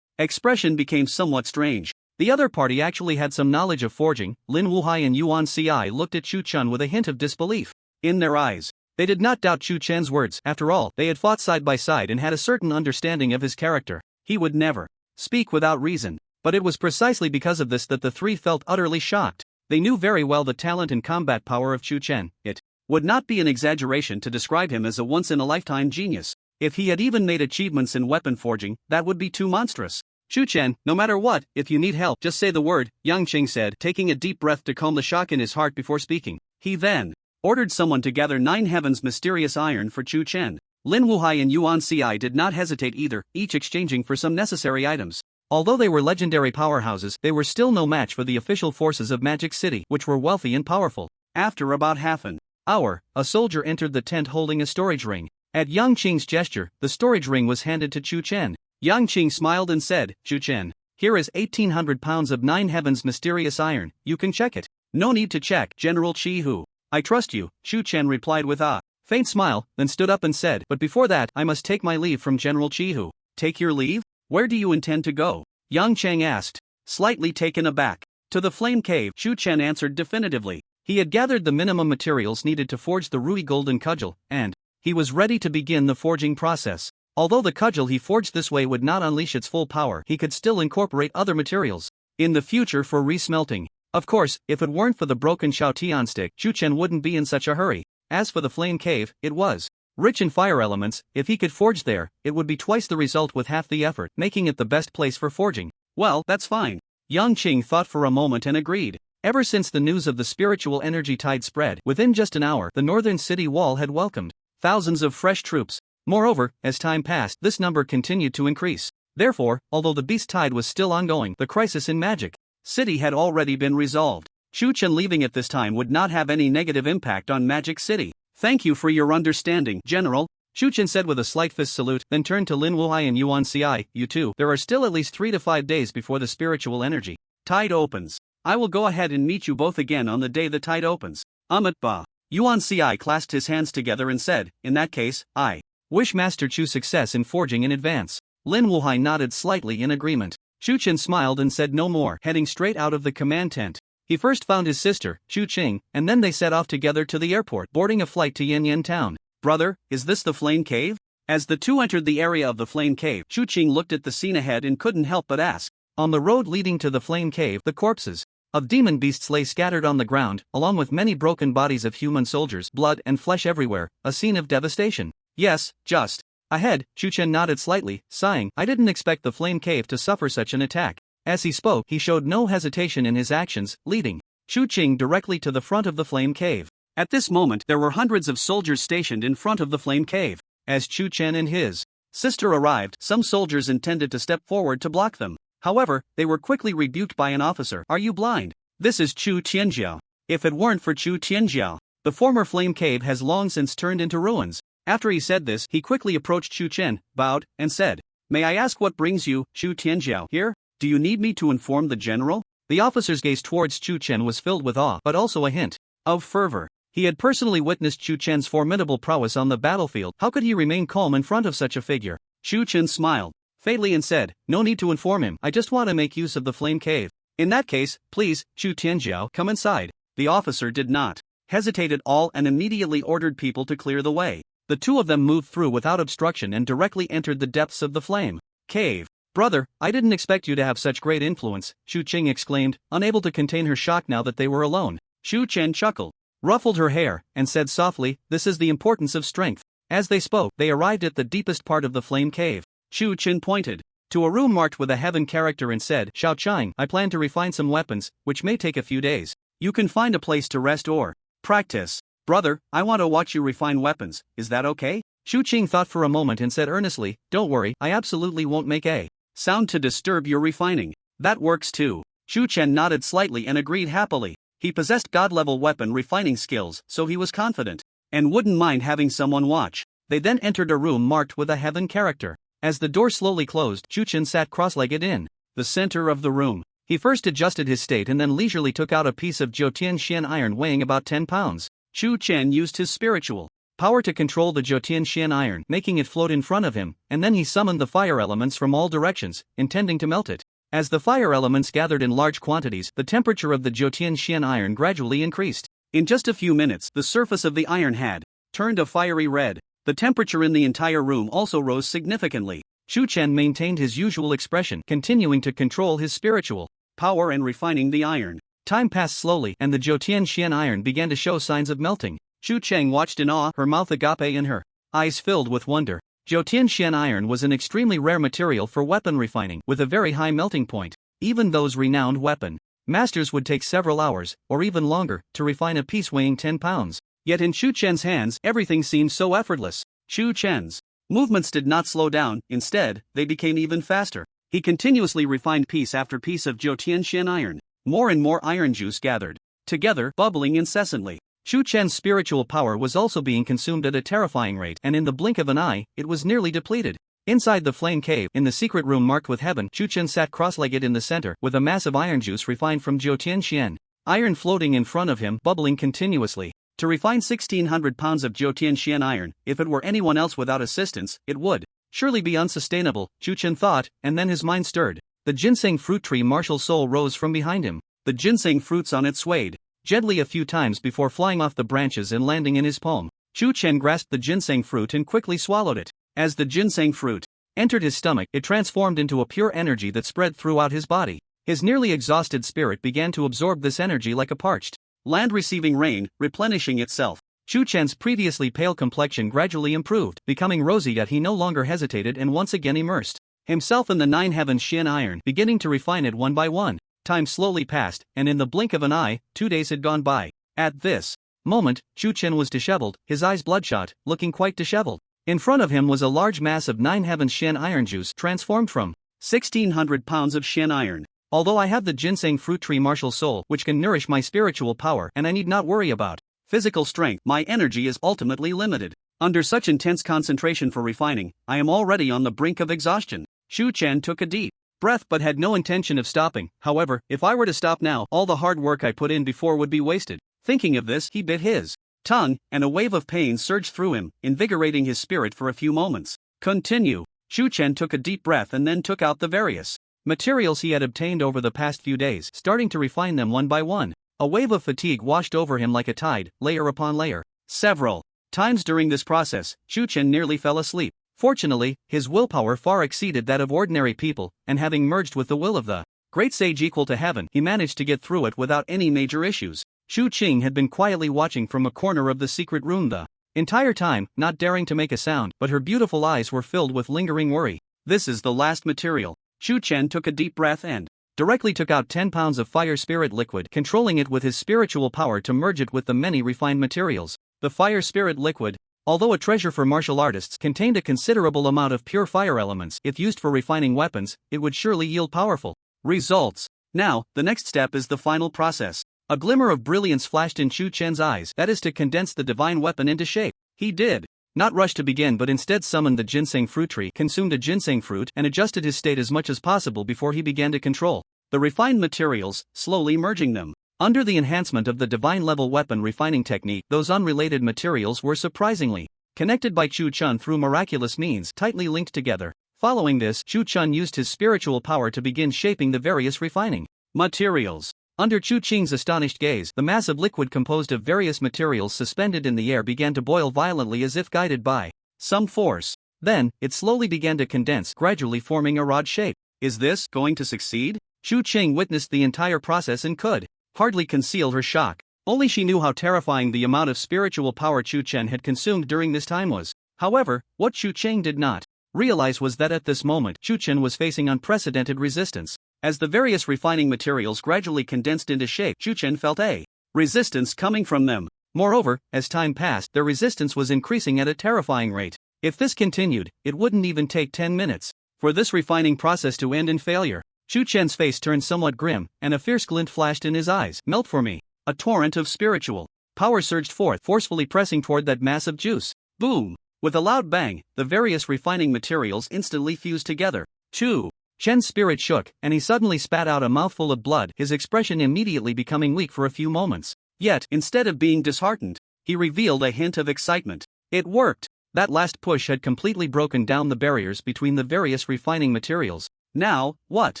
expression became somewhat strange. The other party actually had some knowledge of forging. Lin Wuhai and Yuan Ci looked at Chu Chen with a hint of disbelief in their eyes. They did not doubt Chu Chen's words. After all, they had fought side by side and had a certain understanding of his character. He would never speak without reason. But it was precisely because of this that the three felt utterly shocked. They knew very well the talent and combat power of Chu Chen. It would not be an exaggeration to describe him as a once-in-a-lifetime genius. If he had even made achievements in weapon forging, that would be too monstrous. "Chu Chen, no matter what, if you need help, just say the word," Yang Qing said, taking a deep breath to calm the shock in his heart before speaking. He then ordered someone to gather 9 heavens mysterious iron for Chu Chen. Lin Wuhai and Yuan Ci did not hesitate either, each exchanging for some necessary items. Although they were legendary powerhouses, they were still no match for the official forces of Magic City, which were wealthy and powerful. After about half an hour, a soldier entered the tent holding a storage ring. At Yang Qing's gesture, the storage ring was handed to Chu Chen. Yang Qing smiled and said, "Chu Chen, here is 1,800 pounds of 9 heavens mysterious iron, you can check it." "No need to check, General Chi Hu. I trust you," Chu Chen replied with a faint smile, then stood up and said, "But before that, I must take my leave from General Chi Hu." "Take your leave? Where do you intend to go?" Yang Cheng asked, slightly taken aback. "To the flame cave," Chu Chen answered definitively. He had gathered the minimum materials needed to forge the ruby golden cudgel, and he was ready to begin the forging process. Although the cudgel he forged this way would not unleash its full power, he could still incorporate other materials in the future for resmelting. Of course, if it weren't for the broken Xiaotian stick, Chu Chen wouldn't be in such a hurry. As for the flame cave, it was rich in fire elements. If he could forge there, it would be twice the result with half the effort, making it the best place for forging. "Well, that's fine." Yang Qing thought for a moment and agreed. Ever since the news of the spiritual energy tide spread, within just an hour, the northern city wall had welcomed thousands of fresh troops. Moreover, as time passed, this number continued to increase. Therefore, although the beast tide was still ongoing, the crisis in Magic City had already been resolved. Chu Chen leaving at this time would not have any negative impact on Magic City. "Thank you for your understanding, General," Chu Chen said with a slight fist salute, then turned to Lin Wuhai and Yuan Ci. "You two, there are still at least 3 to 5 days before the spiritual energy tide opens. I will go ahead and meet you both again on the day the tide opens." Ba. Yuan Ci clasped his hands together and said, "In that case, I wish Master Chu success in forging in advance." Lin Wuhai nodded slightly in agreement. Chu Chen smiled and said no more, heading straight out of the command tent. He first found his sister, Chu Qing, and then they set off together to the airport, boarding a flight to Yanyan Town. "Brother, is this the Flame Cave?" As the two entered the area of the Flame Cave, Chu Qing looked at the scene ahead and couldn't help but ask. On the road leading to the Flame Cave, the corpses of demon beasts lay scattered on the ground, along with many broken bodies of human soldiers, blood and flesh everywhere, a scene of devastation. "Yes, just ahead," Chu Chen nodded slightly, sighing. "I didn't expect the Flame Cave to suffer such an attack." As he spoke, he showed no hesitation in his actions, leading Chu Qing directly to the front of the Flame Cave. At this moment, there were hundreds of soldiers stationed in front of the Flame Cave. As Chu Chen and his sister arrived, some soldiers intended to step forward to block them. However, they were quickly rebuked by an officer. "Are you blind? This is Chu Tianjiao. If it weren't for Chu Tianjiao, the former Flame Cave has long since turned into ruins." After he said this, he quickly approached Chu Chen, bowed, and said, "May I ask what brings you, Chu Tianjiao, here? Do you need me to inform the general?" The officer's gaze towards Chu Chen was filled with awe, but also a hint of fervor. He had personally witnessed Chu Chen's formidable prowess on the battlefield. How could he remain calm in front of such a figure? Chu Chen smiled faintly and said, "No need to inform him, I just want to make use of the Flame Cave." "In that case, please, Chu Tianjiao, come inside." The officer did not hesitate at all and immediately ordered people to clear the way. The two of them moved through without obstruction and directly entered the depths of the Flame Cave. Brother, I didn't expect you to have such great influence, Shu Qing exclaimed, unable to contain her shock now that they were alone. Shu Chen chuckled, ruffled her hair, and said softly, this is the importance of strength. As they spoke, they arrived at the deepest part of the flame cave. Shu Chen pointed to a room marked with a heaven character and said, Xiao Chang, I plan to refine some weapons, which may take a few days. You can find a place to rest or practice. Brother, I want to watch you refine weapons, is that okay? Shu Qing thought for a moment and said earnestly, don't worry, I absolutely won't make a sound to disturb your refining. That works too. Shu Chen nodded slightly and agreed happily. He possessed god-level weapon refining skills, so he was confident and wouldn't mind having someone watch. They then entered a room marked with a heaven character. As the door slowly closed, Shu Chen sat cross-legged in the center of the room. He first adjusted his state and then leisurely took out a piece of Jiutian Xian iron weighing about 10 pounds. Shu Chen used his spiritual power to control the Jiutian Xian iron, making it float in front of him, and then he summoned the fire elements from all directions, intending to melt it. As the fire elements gathered in large quantities, the temperature of the Jiutian Xian iron gradually increased. In just a few minutes, the surface of the iron had turned a fiery red. The temperature in the entire room also rose significantly. Shu Chen maintained his usual expression, continuing to control his spiritual power and refining the iron. Time passed slowly, and the Jiutian Xian iron began to show signs of melting. Shu Cheng watched in awe, her mouth agape and her eyes filled with wonder. Jiutian Xian iron was an extremely rare material for weapon refining, with a very high melting point. Even those renowned weapon masters would take several hours, or even longer, to refine a piece weighing 10 pounds. Yet in Shu Chen's hands, everything seemed so effortless. Shu Chen's movements did not slow down, instead, they became even faster. He continuously refined piece after piece of Jiutian Xian iron. More and more iron juice gathered together, bubbling incessantly. Shu Chen's spiritual power was also being consumed at a terrifying rate, and in the blink of an eye, it was nearly depleted. Inside the flame cave, in the secret room marked with heaven, Shu Chen sat cross-legged in the center, with a mass of iron juice refined from Jiutian Xian iron floating in front of him, bubbling continuously. To refine 1,600 pounds of Jiutian Xian iron, if it were anyone else without assistance, it would surely be unsustainable, Shu Chen thought, and then his mind stirred. The ginseng fruit tree martial soul rose from behind him. The ginseng fruits on it swayed gently a few times before flying off the branches and landing in his palm. Shu Chen grasped the ginseng fruit and quickly swallowed it. As the ginseng fruit entered his stomach, it transformed into a pure energy that spread throughout his body. His nearly exhausted spirit began to absorb this energy like a parched land receiving rain, replenishing itself. Shu Chen's previously pale complexion gradually improved, becoming rosy, yet he no longer hesitated and once again immersed himself in the nine heavens Xian iron, beginning to refine it one by one. Time slowly passed, and in the blink of an eye, 2 days had gone by. At this moment, Shu Chen was disheveled, his eyes bloodshot, looking quite disheveled. In front of him was a large mass of nine heavens Xian iron juice, transformed from 1,600 pounds of Xian iron. Although I have the ginseng fruit tree martial soul, which can nourish my spiritual power, and I need not worry about physical strength, my energy is ultimately limited. Under such intense concentration for refining, I am already on the brink of exhaustion. Shu Chen took a deep breath but had no intention of stopping. However, if I were to stop now, all the hard work I put in before would be wasted. Thinking of this, he bit his tongue, and a wave of pain surged through him, invigorating his spirit for a few moments. Continue. Shu Chen took a deep breath and then took out the various materials he had obtained over the past few days, starting to refine them one by one. A wave of fatigue washed over him like a tide, layer upon layer. Several times during this process, Shu Chen nearly fell asleep. Fortunately, his willpower far exceeded that of ordinary people, and having merged with the will of the great sage equal to heaven, he managed to get through it without any major issues. Shu Qing had been quietly watching from a corner of the secret room the entire time, not daring to make a sound, but her beautiful eyes were filled with lingering worry. This is the last material. Shu Chen took a deep breath and directly took out 10 pounds of fire spirit liquid, controlling it with his spiritual power to merge it with the many refined materials. The fire spirit liquid, although a treasure for martial artists, contained a considerable amount of pure fire elements. If used for refining weapons, it would surely yield powerful results. Now, the next step is the final process. A glimmer of brilliance flashed in Shu Chen's eyes, that is to condense the divine weapon into shape. He did not rush to begin but instead summoned the ginseng fruit tree, consumed a ginseng fruit, and adjusted his state as much as possible before he began to control the refined materials, slowly merging them. Under the enhancement of the divine-level weapon refining technique, those unrelated materials were surprisingly connected by Shu Chen through miraculous means, tightly linked together. Following this, Shu Chen used his spiritual power to begin shaping the various refining materials. Under Shu Qing's astonished gaze, the mass of liquid composed of various materials suspended in the air began to boil violently as if guided by some force. Then, it slowly began to condense, gradually forming a rod shape. Is this going to succeed? Chu Qing witnessed the entire process and could hardly conceal her shock. Only she knew how terrifying the amount of spiritual power Chu Chen had consumed during this time was. However, what Chu Qing did not realize was that at this moment Chu Chen was facing unprecedented resistance. As the various refining materials gradually condensed into shape, Chu Chen felt a resistance coming from them. Moreover, as time passed, their resistance was increasing at a terrifying rate. If this continued, it wouldn't even take 10 minutes for this refining process to end in failure. Chu Chen's face turned somewhat grim, and a fierce glint flashed in his eyes. Melt for me. A torrent of spiritual power surged forth, forcefully pressing toward that mass of juice. Boom! With a loud bang, the various refining materials instantly fused together. Chu Chen's spirit shook, and he suddenly spat out a mouthful of blood, his expression immediately becoming weak for a few moments. Yet, instead of being disheartened, he revealed a hint of excitement. It worked! That last push had completely broken down the barriers between the various refining materials. Now, what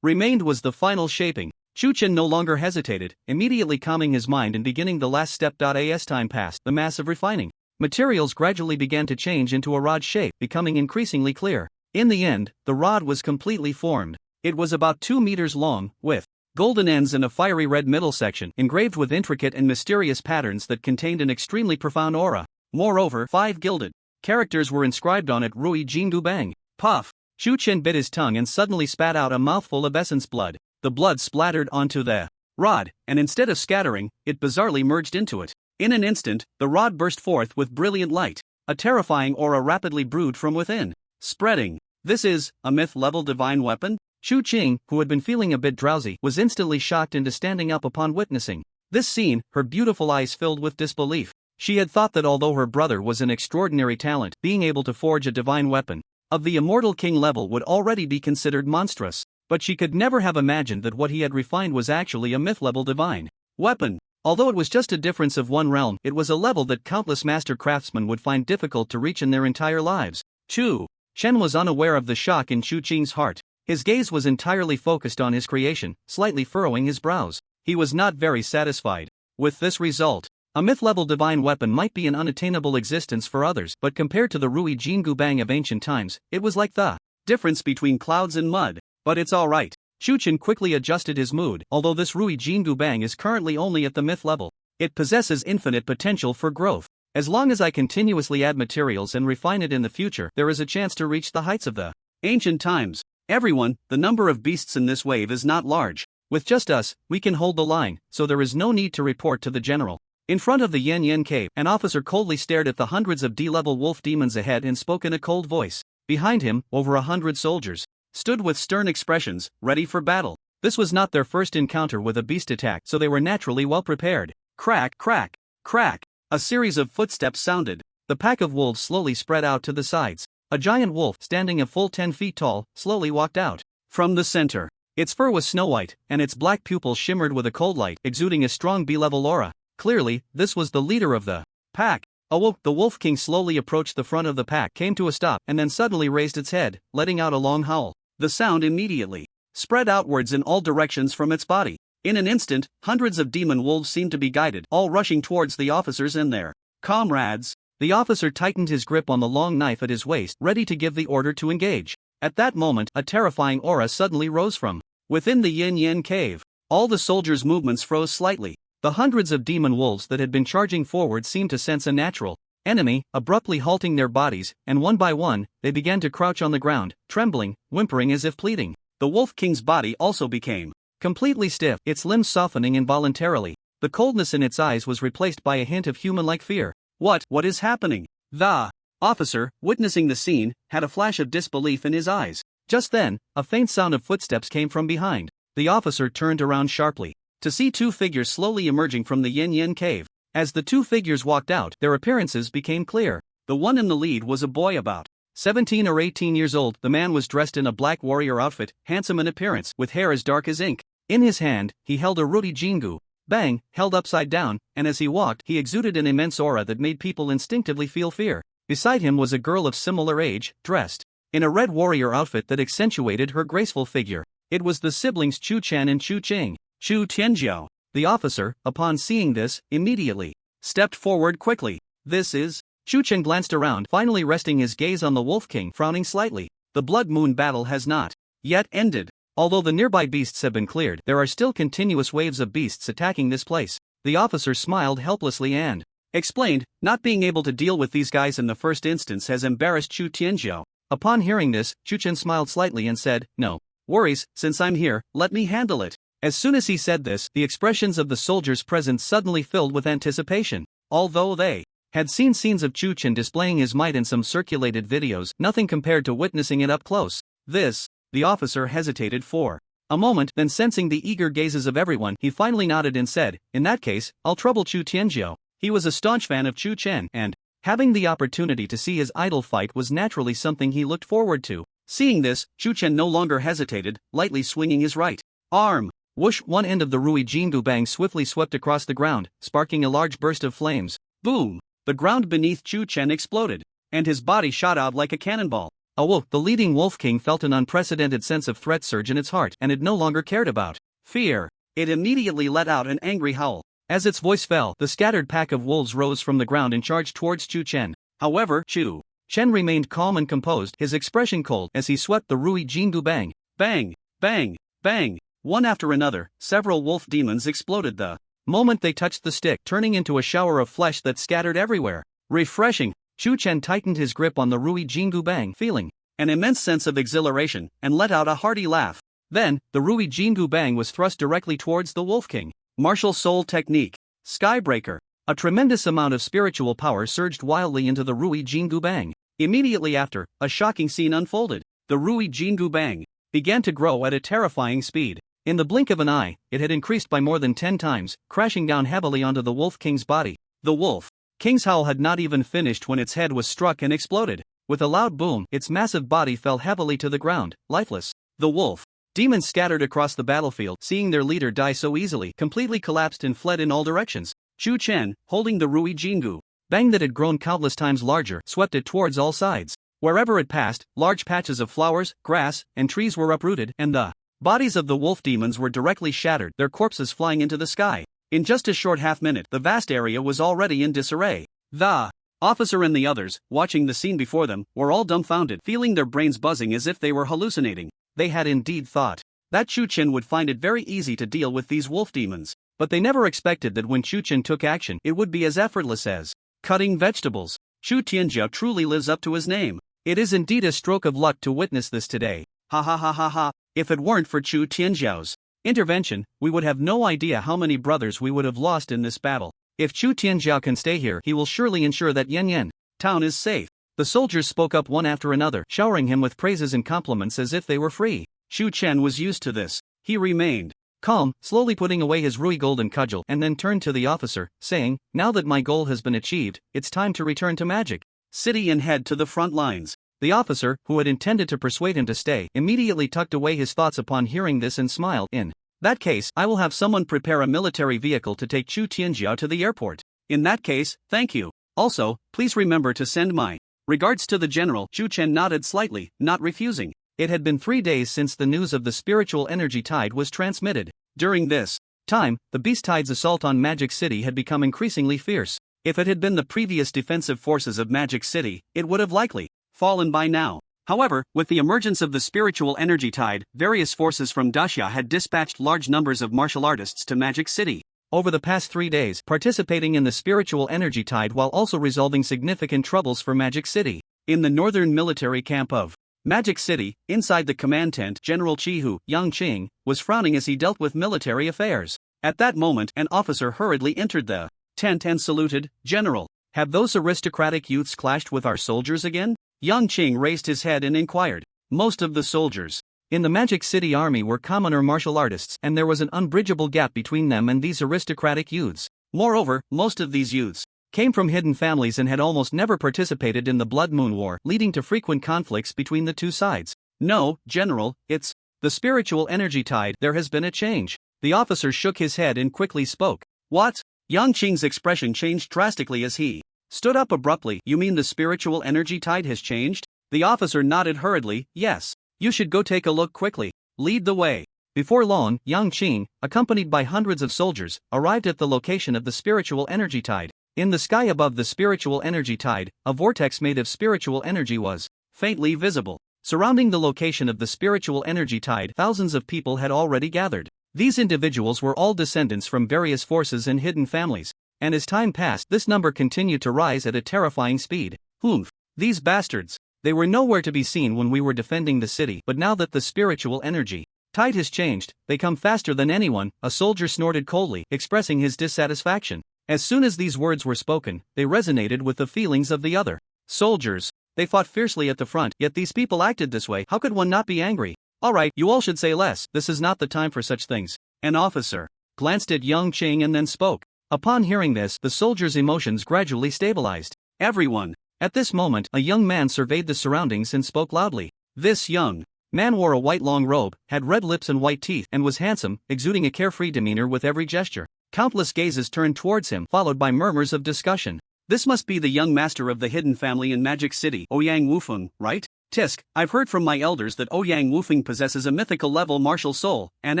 remained was the final shaping. Chu Chen no longer hesitated, immediately calming his mind and beginning the last step. As time passed, the mass of refining materials gradually began to change into a rod shape, becoming increasingly clear. In the end, the rod was completely formed. It was about 2 meters long, with golden ends and a fiery red middle section, engraved with intricate and mysterious patterns that contained an extremely profound aura. Moreover, 5 gilded characters were inscribed on it: Rui Jingu Bang. Puff! Chu Chen bit his tongue and suddenly spat out a mouthful of essence blood. The blood splattered onto the rod, and instead of scattering, it bizarrely merged into it. In an instant, the rod burst forth with brilliant light. A terrifying aura rapidly brewed from within, spreading. This is a myth-level divine weapon? Chu Qing, who had been feeling a bit drowsy, was instantly shocked into standing up upon witnessing this scene, her beautiful eyes filled with disbelief. She had thought that although her brother was an extraordinary talent, being able to forge a divine weapon of the immortal king level would already be considered monstrous. But she could never have imagined that what he had refined was actually a myth-level divine weapon. Although it was just a difference of one realm, it was a level that countless master craftsmen would find difficult to reach in their entire lives. Chu Chen was unaware of the shock in Chu Qing's heart. His gaze was entirely focused on his creation, slightly furrowing his brows. He was not very satisfied with this result. A myth-level divine weapon might be an unattainable existence for others, but compared to the Rui Jingu Bang of ancient times, it was like the difference between clouds and mud. But it's alright. Chu Chen quickly adjusted his mood. Although this Rui Jingu Bang is currently only at the myth level, it possesses infinite potential for growth. As long as I continuously add materials and refine it in the future, there is a chance to reach the heights of the ancient times. Everyone, the number of beasts in this wave is not large. With just us, we can hold the line, so there is no need to report to the general. In front of the Yen Yen cave, an officer coldly stared at the hundreds of D-level wolf demons ahead and spoke in a cold voice. Behind him, over 100 soldiers stood with stern expressions, ready for battle. This was not their first encounter with a beast attack, so they were naturally well prepared. Crack, crack, crack. A series of footsteps sounded. The pack of wolves slowly spread out to the sides. A giant wolf, standing a full 10 feet tall, slowly walked out from the center. Its fur was snow white, and its black pupils shimmered with a cold light, exuding a strong B-level aura. Clearly, this was the leader of the pack. Awoke, the Wolf King slowly approached the front of the pack, came to a stop, and then suddenly raised its head, letting out a long howl. The sound immediately spread outwards in all directions from its body. In an instant, hundreds of demon wolves seemed to be guided, all rushing towards the officers and their comrades. The officer tightened his grip on the long knife at his waist, ready to give the order to engage. At that moment, a terrifying aura suddenly rose from within the Yin Yen cave. All the soldiers' movements froze slightly. The hundreds of demon wolves that had been charging forward seemed to sense a natural enemy, abruptly halting their bodies, and one by one, they began to crouch on the ground, trembling, whimpering as if pleading. The Wolf King's body also became completely stiff, its limbs softening involuntarily. The coldness in its eyes was replaced by a hint of human-like fear. What is happening? The officer, witnessing the scene, had a flash of disbelief in his eyes. Just then, a faint sound of footsteps came from behind. The officer turned around sharply to see 2 figures slowly emerging from the Yin Yen cave. As the 2 figures walked out, their appearances became clear. The one in the lead was a boy about 17 or 18 years old. The man was dressed in a black warrior outfit, handsome in appearance, with hair as dark as ink. In his hand, he held a Rudi Jingu Bang, held upside down, and as he walked, he exuded an immense aura that made people instinctively feel fear. Beside him was a girl of similar age, dressed in a red warrior outfit that accentuated her graceful figure. It was the siblings Chu Chen and Chu Qing. Chu Tianjiao. The officer, upon seeing this, immediately stepped forward quickly. This is. Chu Chen glanced around, finally resting his gaze on the Wolf King, frowning slightly. The Blood Moon battle has not yet ended. Although the nearby beasts have been cleared, there are still continuous waves of beasts attacking this place. The officer smiled helplessly and explained, not being able to deal with these guys in the first instance has embarrassed Tion Tion. Upon hearing this, Chen smiled slightly and said, no worries, since I'm here, let me handle it. As soon as he said this, the expressions of the soldiers present suddenly filled with anticipation. Although they had seen scenes of Chen displaying his might in some circulated videos, nothing compared to witnessing it up close. The officer hesitated for a moment, then sensing the eager gazes of everyone, he finally nodded and said, in that case, I'll trouble Tion Tion. He was a staunch fan of Chen, and having the opportunity to see his idol fight was naturally something he looked forward to. Seeing this, Chen no longer hesitated, lightly swinging his right arm. Whoosh! One end of the Rui Jingu bang swiftly swept across the ground, sparking a large burst of flames. Boom! The ground beneath Chen exploded, and his body shot out like a cannonball. A wolf, the leading wolf king, felt an unprecedented sense of threat surge in its heart, and it no longer cared about fear. It immediately let out an angry howl. As its voice fell, the scattered pack of wolves rose from the ground and charged towards Chen. However, Chen remained calm and composed, his expression cold, as he swept the Rui Jingu bang. Bang! Bang! Bang! One after another, several wolf demons exploded the moment they touched the stick, turning into a shower of flesh that scattered everywhere. Refreshing! Chen tightened his grip on the Rui Jingu bang, feeling an immense sense of exhilaration, and let out a hearty laugh. Then, the Rui Jingu bang was thrust directly towards the Wolf King. Martial Soul Technique. Skybreaker. A tremendous amount of spiritual power surged wildly into the Rui Jingu bang. Immediately after, a shocking scene unfolded. The Rui Jingu bang began to grow at a terrifying speed. In the blink of an eye, it had increased by more than 10 times, crashing down heavily onto the Wolf King's body. The Wolf King's howl had not even finished when its head was struck and exploded. With a loud boom, its massive body fell heavily to the ground, lifeless. The wolf demons scattered across the battlefield, seeing their leader die so easily, completely collapsed and fled in all directions. Chen, holding the Rui Jingu bang that had grown countless times larger, swept it towards all sides. Wherever it passed, large patches of flowers, grass, and trees were uprooted, and the bodies of the wolf demons were directly shattered, their corpses flying into the sky. In just a short half-minute, the vast area was already in disarray. The officer and the others, watching the scene before them, were all dumbfounded, feeling their brains buzzing as if they were hallucinating. They had indeed thought that Chen would find it very easy to deal with these wolf demons, but they never expected that when Chen took action, it would be as effortless as cutting vegetables. Tianjiao truly lives up to his name. It is indeed a stroke of luck to witness this today. Ha ha ha ha ha. If it weren't for Tianjiao's intervention, we would have no idea how many brothers we would have lost in this battle. If Tianjiao can stay here, he will surely ensure that Yanyan town is safe. The soldiers spoke up one after another, showering him with praises and compliments as if they were free. Chen was used to this. He remained calm, slowly putting away his Rui golden cudgel, and then turned to the officer, saying, now that my goal has been achieved, it's time to return to Magic City and head to the front lines. The officer, who had intended to persuade him to stay, immediately tucked away his thoughts upon hearing this and smiled. In that case, I will have someone prepare a military vehicle to take Tianjiao to the airport. In that case, thank you. Also, please remember to send my regards to the general. Chen nodded slightly, not refusing. It had been 3 days since the news of the spiritual energy tide was transmitted. During this time, the beast tide's assault on Magic City had become increasingly fierce. If it had been the previous defensive forces of Magic City, it would have likely fallen by now. However, with the emergence of the spiritual energy tide, various forces from Daxia had dispatched large numbers of martial artists to Magic City. Over the past 3 days, participating in the spiritual energy tide while also resolving significant troubles for Magic City. In the northern military camp of Magic City, inside the command tent, General Chihu, Yangqing, was frowning as he dealt with military affairs. At that moment, an officer hurriedly entered the tent and saluted, General, have those aristocratic youths clashed with our soldiers again? Yangqing raised his head and inquired. Most of the soldiers in the Magic City army were commoner martial artists, and there was an unbridgeable gap between them and these aristocratic youths. Moreover, most of these youths came from hidden families and had almost never participated in the Blood Moon War, leading to frequent conflicts between the two sides. No, General, it's the spiritual energy tide. There has been a change. The officer shook his head and quickly spoke. What? Yangqing's expression changed drastically as he stood up abruptly. You mean the spiritual energy tide has changed? The officer nodded hurriedly. Yes. You should go take a look quickly. Lead the way. Before long, Yangqing, accompanied by hundreds of soldiers, arrived at the location of the spiritual energy tide. In the sky above the spiritual energy tide, a vortex made of spiritual energy was faintly visible. Surrounding the location of the spiritual energy tide, thousands of people had already gathered. These individuals were all descendants from various forces and hidden families, and as time passed, this number continued to rise at a terrifying speed. Humph! These bastards! They were nowhere to be seen when we were defending the city, but now that the spiritual energy tide has changed, they come faster than anyone, a soldier snorted coldly, expressing his dissatisfaction. As soon as these words were spoken, they resonated with the feelings of the other soldiers. They fought fiercely at the front, yet these people acted this way. How could one not be angry? Alright, you all should say less, this is not the time for such things. An officer glanced at young Ching and then spoke. Upon hearing this, the soldiers' emotions gradually stabilized. Everyone. At this moment, a young man surveyed the surroundings and spoke loudly. This young man wore a white long robe, had red lips and white teeth, and was handsome, exuding a carefree demeanor with every gesture. Countless gazes turned towards him, followed by murmurs of discussion. This must be the young master of the hidden family in Magic City, Ouyang Wufeng, right? Tisk, I've heard from my elders that Ouyang Wufeng possesses a mythical level martial soul, and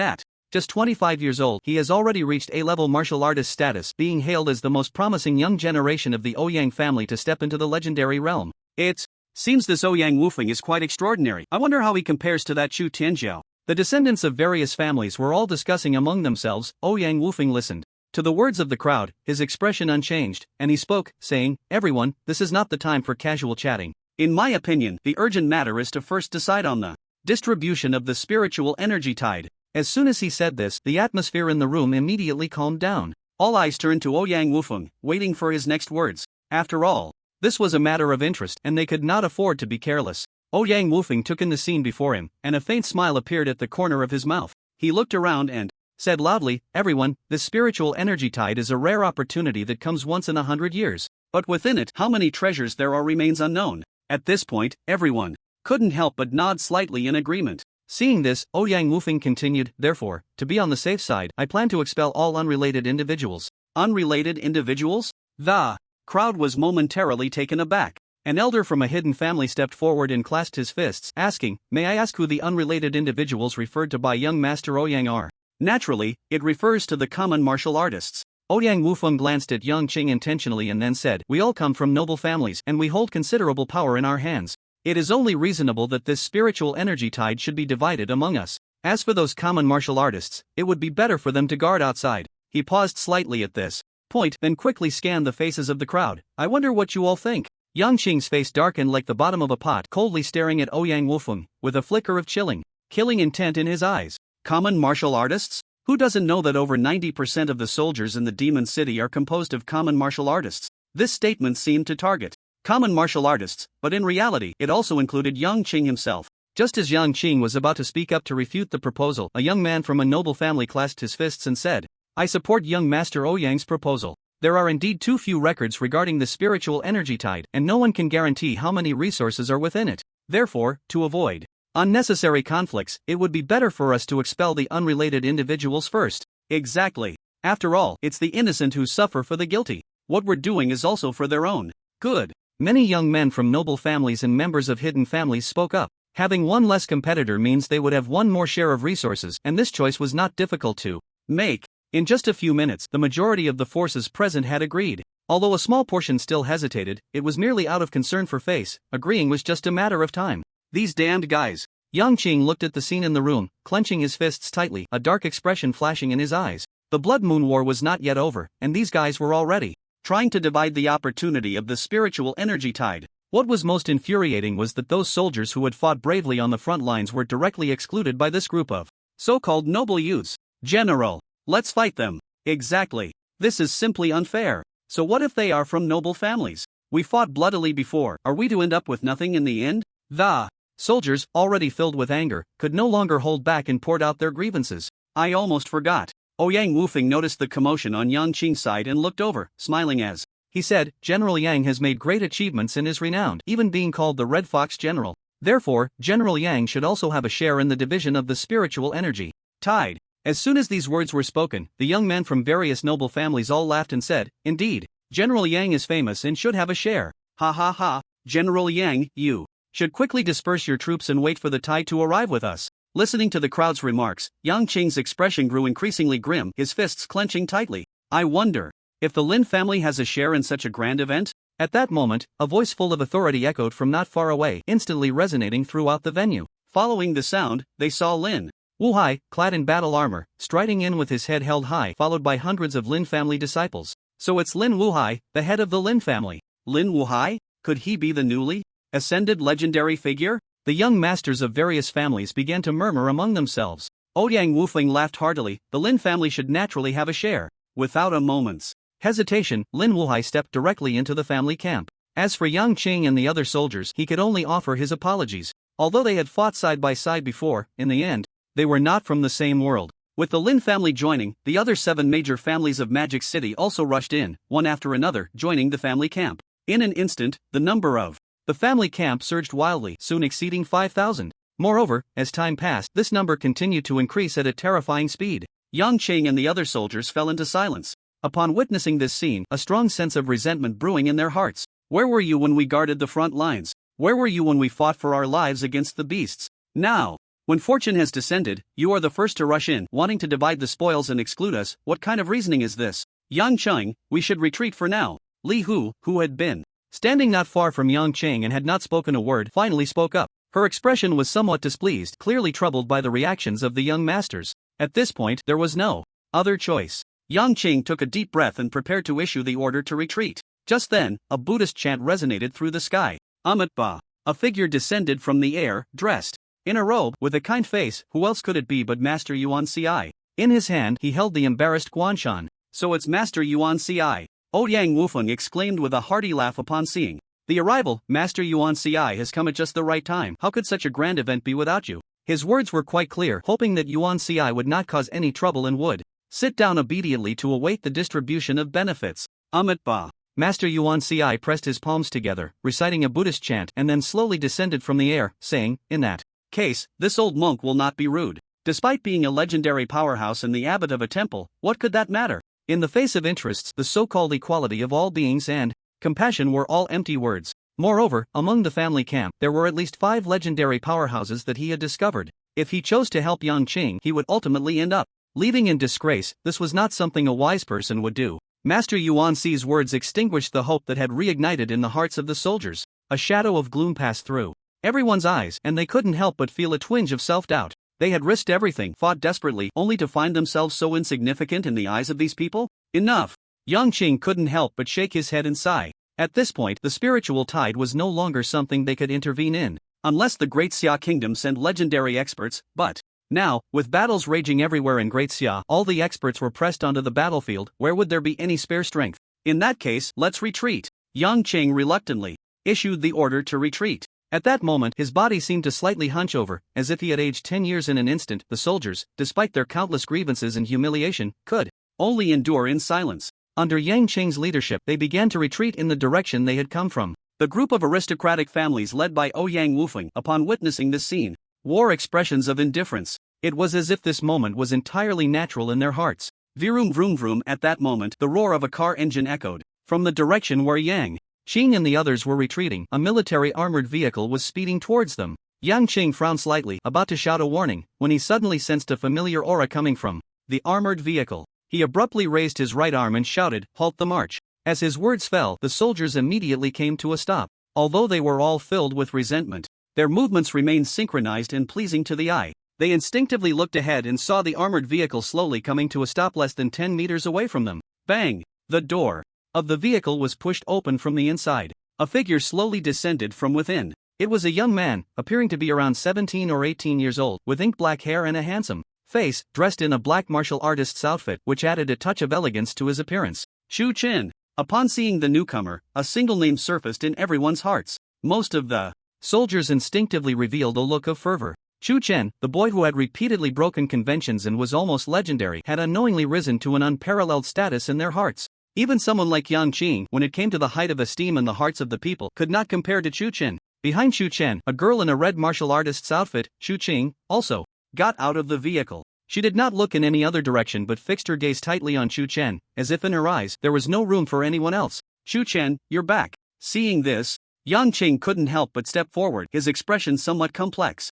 at just 25 years old, he has already reached A-level martial artist status, being hailed as the most promising young generation of the Ouyang family to step into the legendary realm. It seems this Ouyang Wufeng is quite extraordinary. I wonder how he compares to that Chu Tianjiao. The descendants of various families were all discussing among themselves. Ouyang Wufeng listened to the words of the crowd, his expression unchanged, and he spoke, saying, "Everyone, this is not the time for casual chatting. In my opinion, the urgent matter is to first decide on the distribution of the spiritual energy tide." As soon as he said this, the atmosphere in the room immediately calmed down. All eyes turned to Ouyang Wufeng, waiting for his next words. After all, this was a matter of interest, and they could not afford to be careless. Ouyang Wufeng took in the scene before him, and a faint smile appeared at the corner of his mouth. He looked around and said loudly, "Everyone, this spiritual energy tide is a rare opportunity that comes once in 100 years. But within it, how many treasures there are remains unknown." At this point, everyone couldn't help but nod slightly in agreement. Seeing this, Ouyang Wufeng continued, "Therefore, to be on the safe side, I plan to expel all unrelated individuals." Unrelated individuals? The crowd was momentarily taken aback. An elder from a hidden family stepped forward and clasped his fists, asking, "May I ask who the unrelated individuals referred to by young Master Ouyang are?" Naturally, it refers to the common martial artists. Ouyang Wufeng glanced at young Ching intentionally and then said, "We all come from noble families, and we hold considerable power in our hands. It is only reasonable that this spiritual energy tide should be divided among us. As for those common martial artists, it would be better for them to guard outside." He paused slightly at this point, then quickly scanned the faces of the crowd. "I wonder what you all think." Yang Qing's face darkened like the bottom of a pot, coldly staring at Ouyang Wufeng, with a flicker of killing intent in his eyes. Common martial artists? Who doesn't know that over 90% of the soldiers in the Demon City are composed of common martial artists? This statement seemed to target common martial artists, but in reality, it also included Yang Qing himself. Just as Yang Qing was about to speak up to refute the proposal, a young man from a noble family clasped his fists and said, "I support young Master Ouyang's proposal. There are indeed too few records regarding the spiritual energy tide, and no one can guarantee how many resources are within it. Therefore, to avoid unnecessary conflicts, it would be better for us to expel the unrelated individuals first." Exactly. After all, it's the innocent who suffer for the guilty. What we're doing is also for their own good. Many young men from noble families and members of hidden families spoke up. Having one less competitor means they would have one more share of resources, and this choice was not difficult to make. In just a few minutes, the majority of the forces present had agreed. Although a small portion still hesitated, it was merely out of concern for face. Agreeing was just a matter of time. These damned guys. Yang Qing looked at the scene in the room, clenching his fists tightly, a dark expression flashing in his eyes. The Blood Moon War was not yet over, and these guys were already trying to divide the opportunity of the spiritual energy tide. What was most infuriating was that those soldiers who had fought bravely on the front lines were directly excluded by this group of so-called noble youths. "General, let's fight them." Exactly. This is simply unfair. So what if they are from noble families? We fought bloodily before, are we to end up with nothing in the end? The soldiers, already filled with anger, could no longer hold back and poured out their grievances. I almost forgot. Ouyang Wufeng noticed the commotion on Yang Qing's side and looked over, smiling as he said, "General Yang has made great achievements and is renowned, even being called the Red Fox General. Therefore, General Yang should also have a share in the division of the spiritual energy tide." As soon as these words were spoken, the young men from various noble families all laughed and said, "Indeed, General Yang is famous and should have a share. Ha ha ha, General Yang, you should quickly disperse your troops and wait for the tide to arrive with us." Listening to the crowd's remarks, Yang Qing's expression grew increasingly grim, his fists clenching tightly. "I wonder if the Lin family has a share in such a grand event?" At that moment, a voice full of authority echoed from not far away, instantly resonating throughout the venue. Following the sound, they saw Lin Wuhai, clad in battle armor, striding in with his head held high, followed by hundreds of Lin family disciples. So it's Lin Wuhai, the head of the Lin family. Lin Wuhai? Could he be the newly ascended legendary figure? The young masters of various families began to murmur among themselves. Ouyang Wufeng laughed heartily. The Lin family should naturally have a share. Without a moment's hesitation, Lin Wuhai stepped directly into the family camp. As for Yang Qing and the other soldiers, he could only offer his apologies. Although they had fought side by side before, in the end, they were not from the same world. With the Lin family joining, the other 7 major families of Magic City also rushed in, one after another, joining the family camp. In an instant, the number of the family camp surged wildly, soon exceeding 5,000. Moreover, as time passed, this number continued to increase at a terrifying speed. Yang Qing and the other soldiers fell into silence. Upon witnessing this scene, a strong sense of resentment brewing in their hearts. Where were you when we guarded the front lines? Where were you when we fought for our lives against the beasts? Now, when fortune has descended, you are the first to rush in, wanting to divide the spoils and exclude us. What kind of reasoning is this? Yang Qing, we should retreat for now. Li Hu, who had been standing not far from Yang Qing and had not spoken a word, finally spoke up. Her expression was somewhat displeased, clearly troubled by the reactions of the young masters. At this point, there was no other choice. Yang Qing took a deep breath and prepared to issue the order to retreat. Just then, a Buddhist chant resonated through the sky. Amat Ba. A figure descended from the air, dressed in a robe, with a kind face. Who else could it be but Master Yuan Ci? In his hand, he held the embarrassed Guanshan. So it's Master Yuan Ci. Ouyang Wufeng exclaimed with a hearty laugh upon seeing the arrival. Master Yuan Ci has come at just the right time. How could such a grand event be without you? His words were quite clear, hoping that Yuan Ci would not cause any trouble and would sit down obediently to await the distribution of benefits. Amat Ba. Master Yuan Ci pressed his palms together, reciting a Buddhist chant, and then slowly descended from the air, saying, in that case, this old monk will not be rude. Despite being a legendary powerhouse and the abbot of a temple, what could that matter? In the face of interests, the so-called equality of all beings and compassion were all empty words. Moreover, among the family camp, there were at least 5 legendary powerhouses that he had discovered. If he chose to help Yang Qing, he would ultimately end up leaving in disgrace. This was not something a wise person would do. Master Yuan Ci's words extinguished the hope that had reignited in the hearts of the soldiers. A shadow of gloom passed through everyone's eyes, and they couldn't help but feel a twinge of self-doubt. They had risked everything, fought desperately, only to find themselves so insignificant in the eyes of these people? Enough! Yang Qing couldn't help but shake his head and sigh. At this point, the spiritual tide was no longer something they could intervene in, unless the Great Xia Kingdom sent legendary experts. But now, with battles raging everywhere in Great Xia, all the experts were pressed onto the battlefield. Where would there be any spare strength? In that case, let's retreat. Yang Qing reluctantly issued the order to retreat. At that moment, his body seemed to slightly hunch over, as if he had aged 10 years in an instant. The soldiers, despite their countless grievances and humiliation, could only endure in silence. Under Yang Qing's leadership, they began to retreat in the direction they had come from. The group of aristocratic families led by Ouyang Wufeng, upon witnessing this scene, wore expressions of indifference. It was as if this moment was entirely natural in their hearts. Vroom vroom vroom. At that moment, the roar of a car engine echoed from the direction where Yang Qing and the others were retreating. A military armored vehicle was speeding towards them. Yang Qing frowned slightly, about to shout a warning, when he suddenly sensed a familiar aura coming from the armored vehicle. He abruptly raised his right arm and shouted, "Halt the march." As his words fell, the soldiers immediately came to a stop. Although they were all filled with resentment, their movements remained synchronized and pleasing to the eye. They instinctively looked ahead and saw the armored vehicle slowly coming to a stop less than 10 meters away from them. Bang! The door of the vehicle was pushed open from the inside. A figure slowly descended from within. It was a young man, appearing to be around 17 or 18 years old, with ink-black hair and a handsome face, dressed in a black martial artist's outfit, which added a touch of elegance to his appearance. Shu Qin. Upon seeing the newcomer, a single name surfaced in everyone's hearts. Most of the soldiers instinctively revealed a look of fervor. Shu Chen, the boy who had repeatedly broken conventions and was almost legendary, had unknowingly risen to an unparalleled status in their hearts. Even someone like Yang Qing, when it came to the height of esteem in the hearts of the people, could not compare to Shu Chen. Behind Shu Chen, a girl in a red martial artist's outfit, Shu Qing, also got out of the vehicle. She did not look in any other direction but fixed her gaze tightly on Shu Chen, as if in her eyes there was no room for anyone else. "Shu Chen, you're back." Seeing this, Yang Qing couldn't help but step forward, his expression somewhat complex.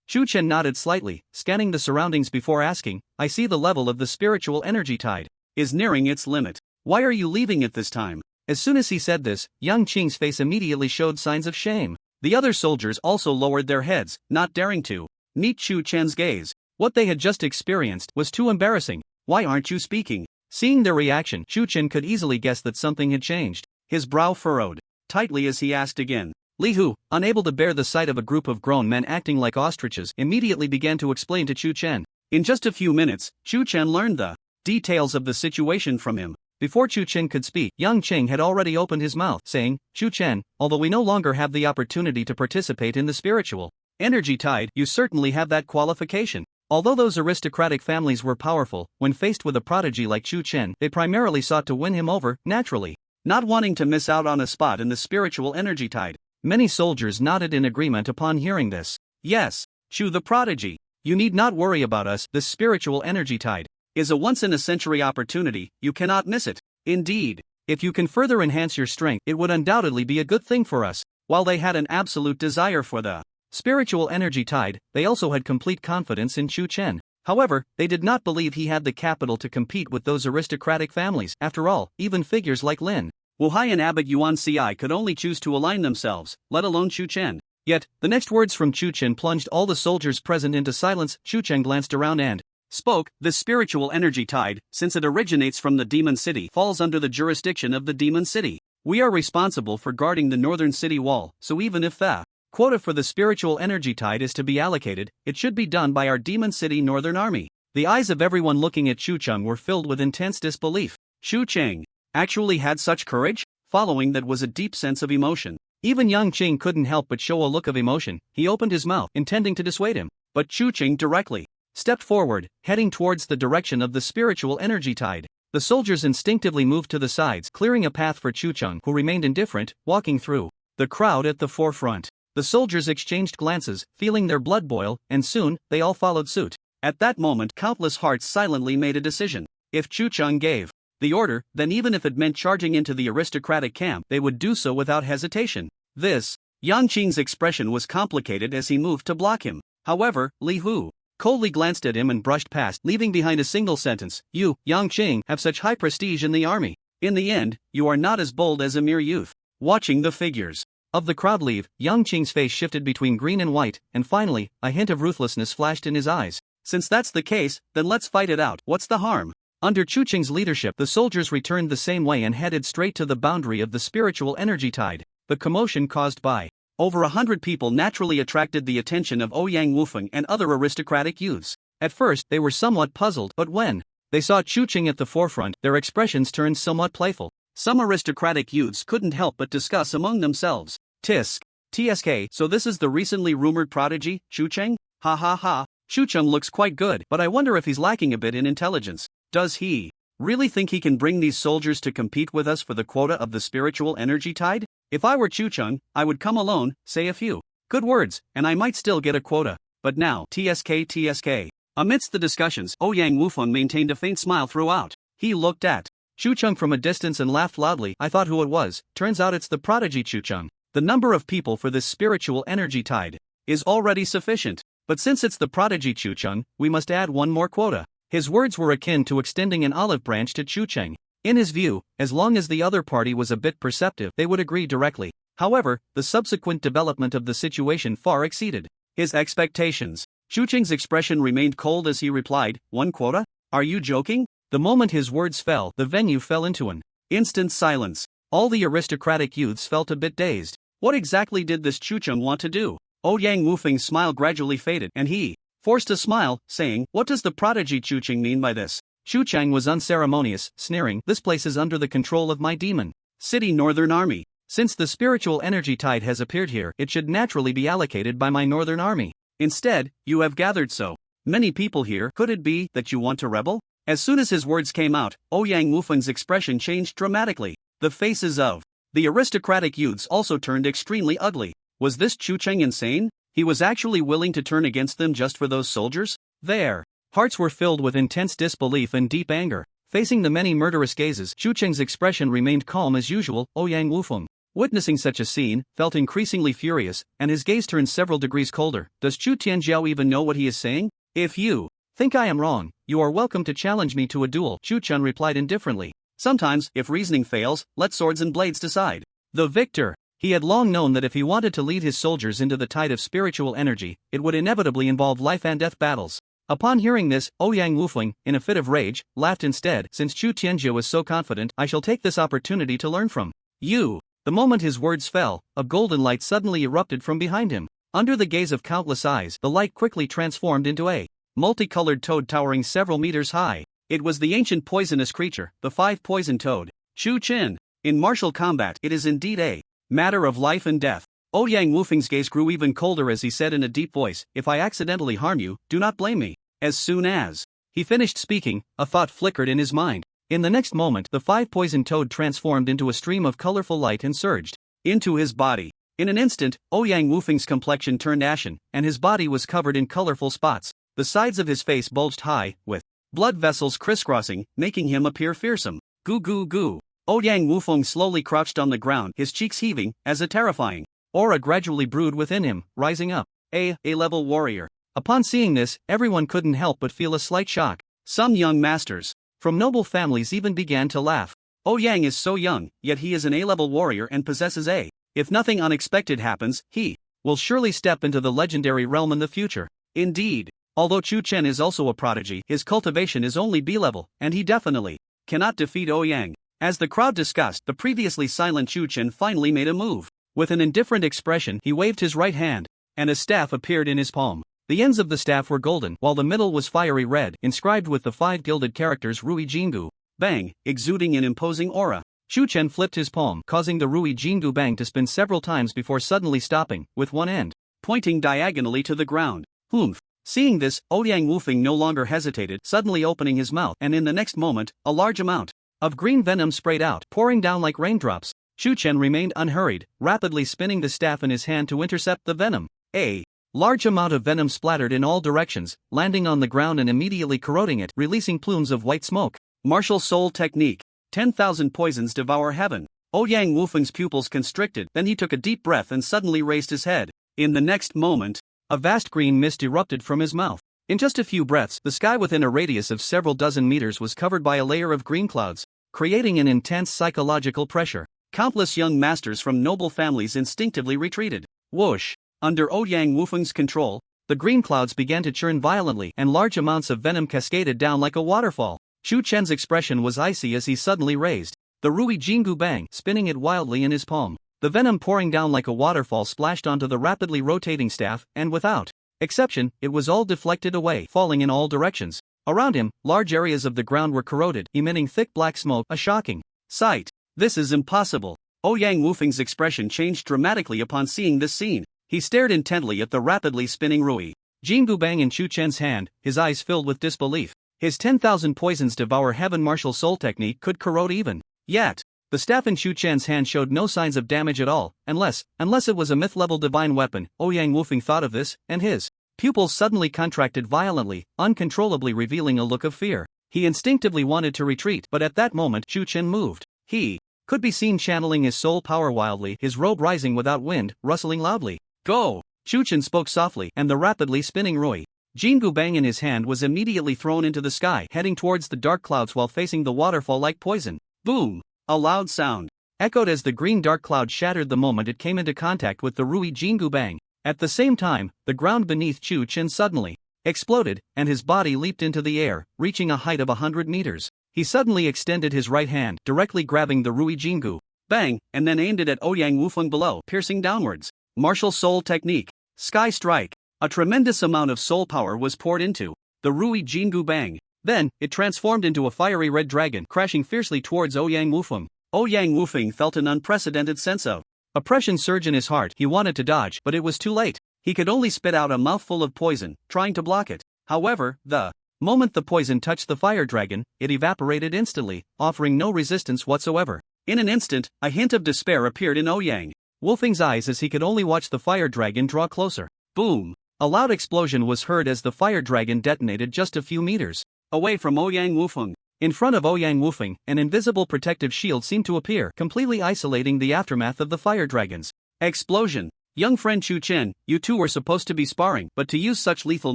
Shu Chen nodded slightly, scanning the surroundings before asking, "I see the level of the spiritual energy tide is nearing its limit. Why are you leaving at this time?" As soon as he said this, Yang Qing's face immediately showed signs of shame. The other soldiers also lowered their heads, not daring to meet Chu Chen's gaze. What they had just experienced was too embarrassing. Why aren't you speaking? Seeing their reaction, Chu Chen could easily guess that something had changed. His brow furrowed tightly as he asked again. Li Hu, unable to bear the sight of a group of grown men acting like ostriches, immediately began to explain to Chu Chen. In just a few minutes, Chu Chen learned the details of the situation from him. Before Chu Chen could speak, Yang Qing had already opened his mouth, saying, Chu Chen, although we no longer have the opportunity to participate in the spiritual energy tide, you certainly have that qualification. Although those aristocratic families were powerful, when faced with a prodigy like Chu Chen, they primarily sought to win him over, naturally, not wanting to miss out on a spot in the spiritual energy tide. Many soldiers nodded in agreement upon hearing this. Yes, Chu the prodigy, you need not worry about us. The spiritual energy tide is a once-in-a-century opportunity, you cannot miss it. Indeed, if you can further enhance your strength, it would undoubtedly be a good thing for us. While they had an absolute desire for the spiritual energy tide, they also had complete confidence in Chu Chen. However, they did not believe he had the capital to compete with those aristocratic families. After all, even figures like Lin Wuhai and Abbot Yuan Ci could only choose to align themselves, let alone Chu Chen. Yet, the next words from Chu Chen plunged all the soldiers present into silence. Chu Chen glanced around and spoke. The spiritual energy tide, since it originates from the Demon City, falls under the jurisdiction of the Demon City. We are responsible for guarding the northern city wall, so even if the quota for the spiritual energy tide is to be allocated, it should be done by our Demon City Northern Army. The eyes of everyone looking at Chu Cheng were filled with intense disbelief. Chu Cheng actually had such courage? Following that was a deep sense of emotion. Even Yang Qing couldn't help but show a look of emotion. He opened his mouth, intending to dissuade him, but Chu Cheng directly stepped forward, heading towards the direction of the spiritual energy tide. The soldiers instinctively moved to the sides, clearing a path for Chu Cheng, who remained indifferent, walking through the crowd at the forefront. The soldiers exchanged glances, feeling their blood boil, and soon, they all followed suit. At that moment, countless hearts silently made a decision. If Chu Cheng gave the order, then even if it meant charging into the aristocratic camp, they would do so without hesitation. This, Yang Qing's expression was complicated as he moved to block him. However, Li Hu coldly glanced at him and brushed past, leaving behind a single sentence. You, Yang Qing, have such high prestige in the army. In the end, you are not as bold as a mere youth. Watching the figures of the crowd leave, Yang Qing's face shifted between green and white, and finally, a hint of ruthlessness flashed in his eyes. Since that's the case, then let's fight it out. What's the harm? Under Chu Cheng's leadership, the soldiers returned the same way and headed straight to the boundary of the spiritual energy tide. The commotion caused by over 100 people naturally attracted the attention of Ouyang Wufeng and other aristocratic youths. At first, they were somewhat puzzled, but when they saw Chu Cheng at the forefront, their expressions turned somewhat playful. Some aristocratic youths couldn't help but discuss among themselves. TSK, so this is the recently rumored prodigy, Chu Cheng? Ha ha ha, Chu Cheng looks quite good, but I wonder if he's lacking a bit in intelligence. Does he really think he can bring these soldiers to compete with us for the quota of the spiritual energy tide? If I were Chu Cheng, I would come alone, say a few good words, and I might still get a quota. But now, TSK. Amidst the discussions, Ouyang Wufeng maintained a faint smile throughout. He looked at Chu Cheng from a distance and laughed loudly. I thought who it was. Turns out it's the prodigy Chu Cheng. The number of people for this spiritual energy tide is already sufficient. But since it's the prodigy Chu Cheng, we must add one more quota. His words were akin to extending an olive branch to Chu Cheng. In his view, as long as the other party was a bit perceptive, they would agree directly. However, the subsequent development of the situation far exceeded his expectations. Chu Cheng's expression remained cold as he replied, "One quota? Are you joking?" The moment his words fell, the venue fell into an instant silence. All the aristocratic youths felt a bit dazed. What exactly did this Chu Cheng want to do? Ouyang Wufeng's smile gradually faded, and he forced a smile, saying, "What does the prodigy Chu Cheng mean by this?" Chu Cheng was unceremonious, sneering, "This place is under the control of my Demon City Northern Army. Since the spiritual energy tide has appeared here, it should naturally be allocated by my Northern Army. Instead, you have gathered so many people here. Could it be that you want to rebel?" As soon as his words came out, Ouyang Wufeng's expression changed dramatically. The faces of the aristocratic youths also turned extremely ugly. Was this Chu Cheng insane? He was actually willing to turn against them just for those soldiers? Their hearts were filled with intense disbelief and deep anger. Facing the many murderous gazes, Chu Cheng's expression remained calm as usual. Ouyang Wufeng, witnessing such a scene, felt increasingly furious, and his gaze turned several degrees colder. Does Chu Tianjiao even know what he is saying? If you think I am wrong, you are welcome to challenge me to a duel, Chu Chen replied indifferently. Sometimes, if reasoning fails, let swords and blades decide. The victor. He had long known that if he wanted to lead his soldiers into the tide of spiritual energy, it would inevitably involve life and death battles. Upon hearing this, Ouyang Wufeng, in a fit of rage, laughed instead. Since Chu Tianjie was so confident, I shall take this opportunity to learn from you. The moment his words fell, a golden light suddenly erupted from behind him. Under the gaze of countless eyes, the light quickly transformed into a multicolored toad towering several meters high. It was the ancient poisonous creature, the five-poison toad, Chu Qin. In martial combat, it is indeed a matter of life and death. Ouyang Wufeng's gaze grew even colder as he said in a deep voice, "If I accidentally harm you, do not blame me." As soon as he finished speaking, a thought flickered in his mind. In the next moment, the five-poison toad transformed into a stream of colorful light and surged into his body. In an instant, Ouyang Wufeng's complexion turned ashen, and his body was covered in colorful spots. The sides of his face bulged high, with blood vessels crisscrossing, making him appear fearsome. Goo goo goo. Ouyang Wufeng slowly crouched on the ground, his cheeks heaving, as a terrifying aura gradually brewed within him, rising up. A-level warrior. Upon seeing this, everyone couldn't help but feel a slight shock. Some young masters from noble families even began to laugh. Ouyang is so young, yet he is an A-level warrior and possesses A. If nothing unexpected happens, he will surely step into the legendary realm in the future. Indeed, although Chu Chen is also a prodigy, his cultivation is only B-level, and he definitely cannot defeat Ouyang. As the crowd discussed, the previously silent Chu Chen finally made a move. With an indifferent expression, he waved his right hand, and a staff appeared in his palm. The ends of the staff were golden, while the middle was fiery red, inscribed with the 5 gilded characters Rui Jingu Bang, exuding an imposing aura. Chu Chen flipped his palm, causing the Rui Jingu Bang to spin several times before suddenly stopping, with one end pointing diagonally to the ground. Humph. Seeing this, Ouyang Wufeng no longer hesitated, suddenly opening his mouth, and in the next moment, a large amount of green venom sprayed out, pouring down like raindrops. Chu Chen remained unhurried, rapidly spinning the staff in his hand to intercept the venom. A large amount of venom splattered in all directions, landing on the ground and immediately corroding it, releasing plumes of white smoke. Martial Soul Technique. 10,000 poisons devour heaven. Ouyang Wufeng's pupils constricted, then he took a deep breath and suddenly raised his head. In the next moment, a vast green mist erupted from his mouth. In just a few breaths, the sky within a radius of several dozen meters was covered by a layer of green clouds, creating an intense psychological pressure. Countless young masters from noble families instinctively retreated. Whoosh! Under Ouyang Wufeng's control, the green clouds began to churn violently, and large amounts of venom cascaded down like a waterfall. Chu Chen's expression was icy as he suddenly raised the Rui Jingu Bang, spinning it wildly in his palm. The venom pouring down like a waterfall splashed onto the rapidly rotating staff, and without exception, it was all deflected away, falling in all directions. Around him, large areas of the ground were corroded, emitting thick black smoke, a shocking sight. This is impossible. Ouyang Wufeng's expression changed dramatically upon seeing this scene. He stared intently at the rapidly spinning Rui Jingu Bang in Chu Chen's hand, his eyes filled with disbelief. His 10,000 poisons devour heaven martial soul technique could corrode even yet. The staff in Chu Chen's hand showed no signs of damage at all, unless it was a myth-level divine weapon. Ouyang Wufeng thought of this, and his pupils suddenly contracted violently, uncontrollably revealing a look of fear. He instinctively wanted to retreat, but at that moment Chu Chen moved. He could be seen channeling his soul power wildly, his robe rising without wind, rustling loudly. Go! Chu Chen spoke softly, and the rapidly spinning Rui Jingu Bang in his hand was immediately thrown into the sky, heading towards the dark clouds while facing the waterfall like poison. Boom! A loud sound echoed as the green dark cloud shattered the moment it came into contact with the Rui Jingu Bang. At the same time, the ground beneath Chu Chen suddenly exploded, and his body leaped into the air, reaching a height of 100 meters. He suddenly extended his right hand, directly grabbing the Rui Jingu Bang, and then aimed it at Ouyang Wufeng below, piercing downwards. Martial Soul Technique. Sky Strike. A tremendous amount of soul power was poured into the Rui Jingu Bang. Then, it transformed into a fiery red dragon, crashing fiercely towards Ouyang Wufeng. Ouyang Wufeng felt an unprecedented sense of oppression surge in his heart. He wanted to dodge, but it was too late. He could only spit out a mouthful of poison, trying to block it. However, the moment the poison touched the fire dragon, it evaporated instantly, offering no resistance whatsoever. In an instant, a hint of despair appeared in Ouyang Wufeng's eyes as he could only watch the fire dragon draw closer. Boom! A loud explosion was heard as the fire dragon detonated just a few meters away from Ouyang Wufeng. In front of Ouyang Wufeng, an invisible protective shield seemed to appear, completely isolating the aftermath of the fire dragon's explosion. Young friend Chu Chen, you two were supposed to be sparring, but to use such lethal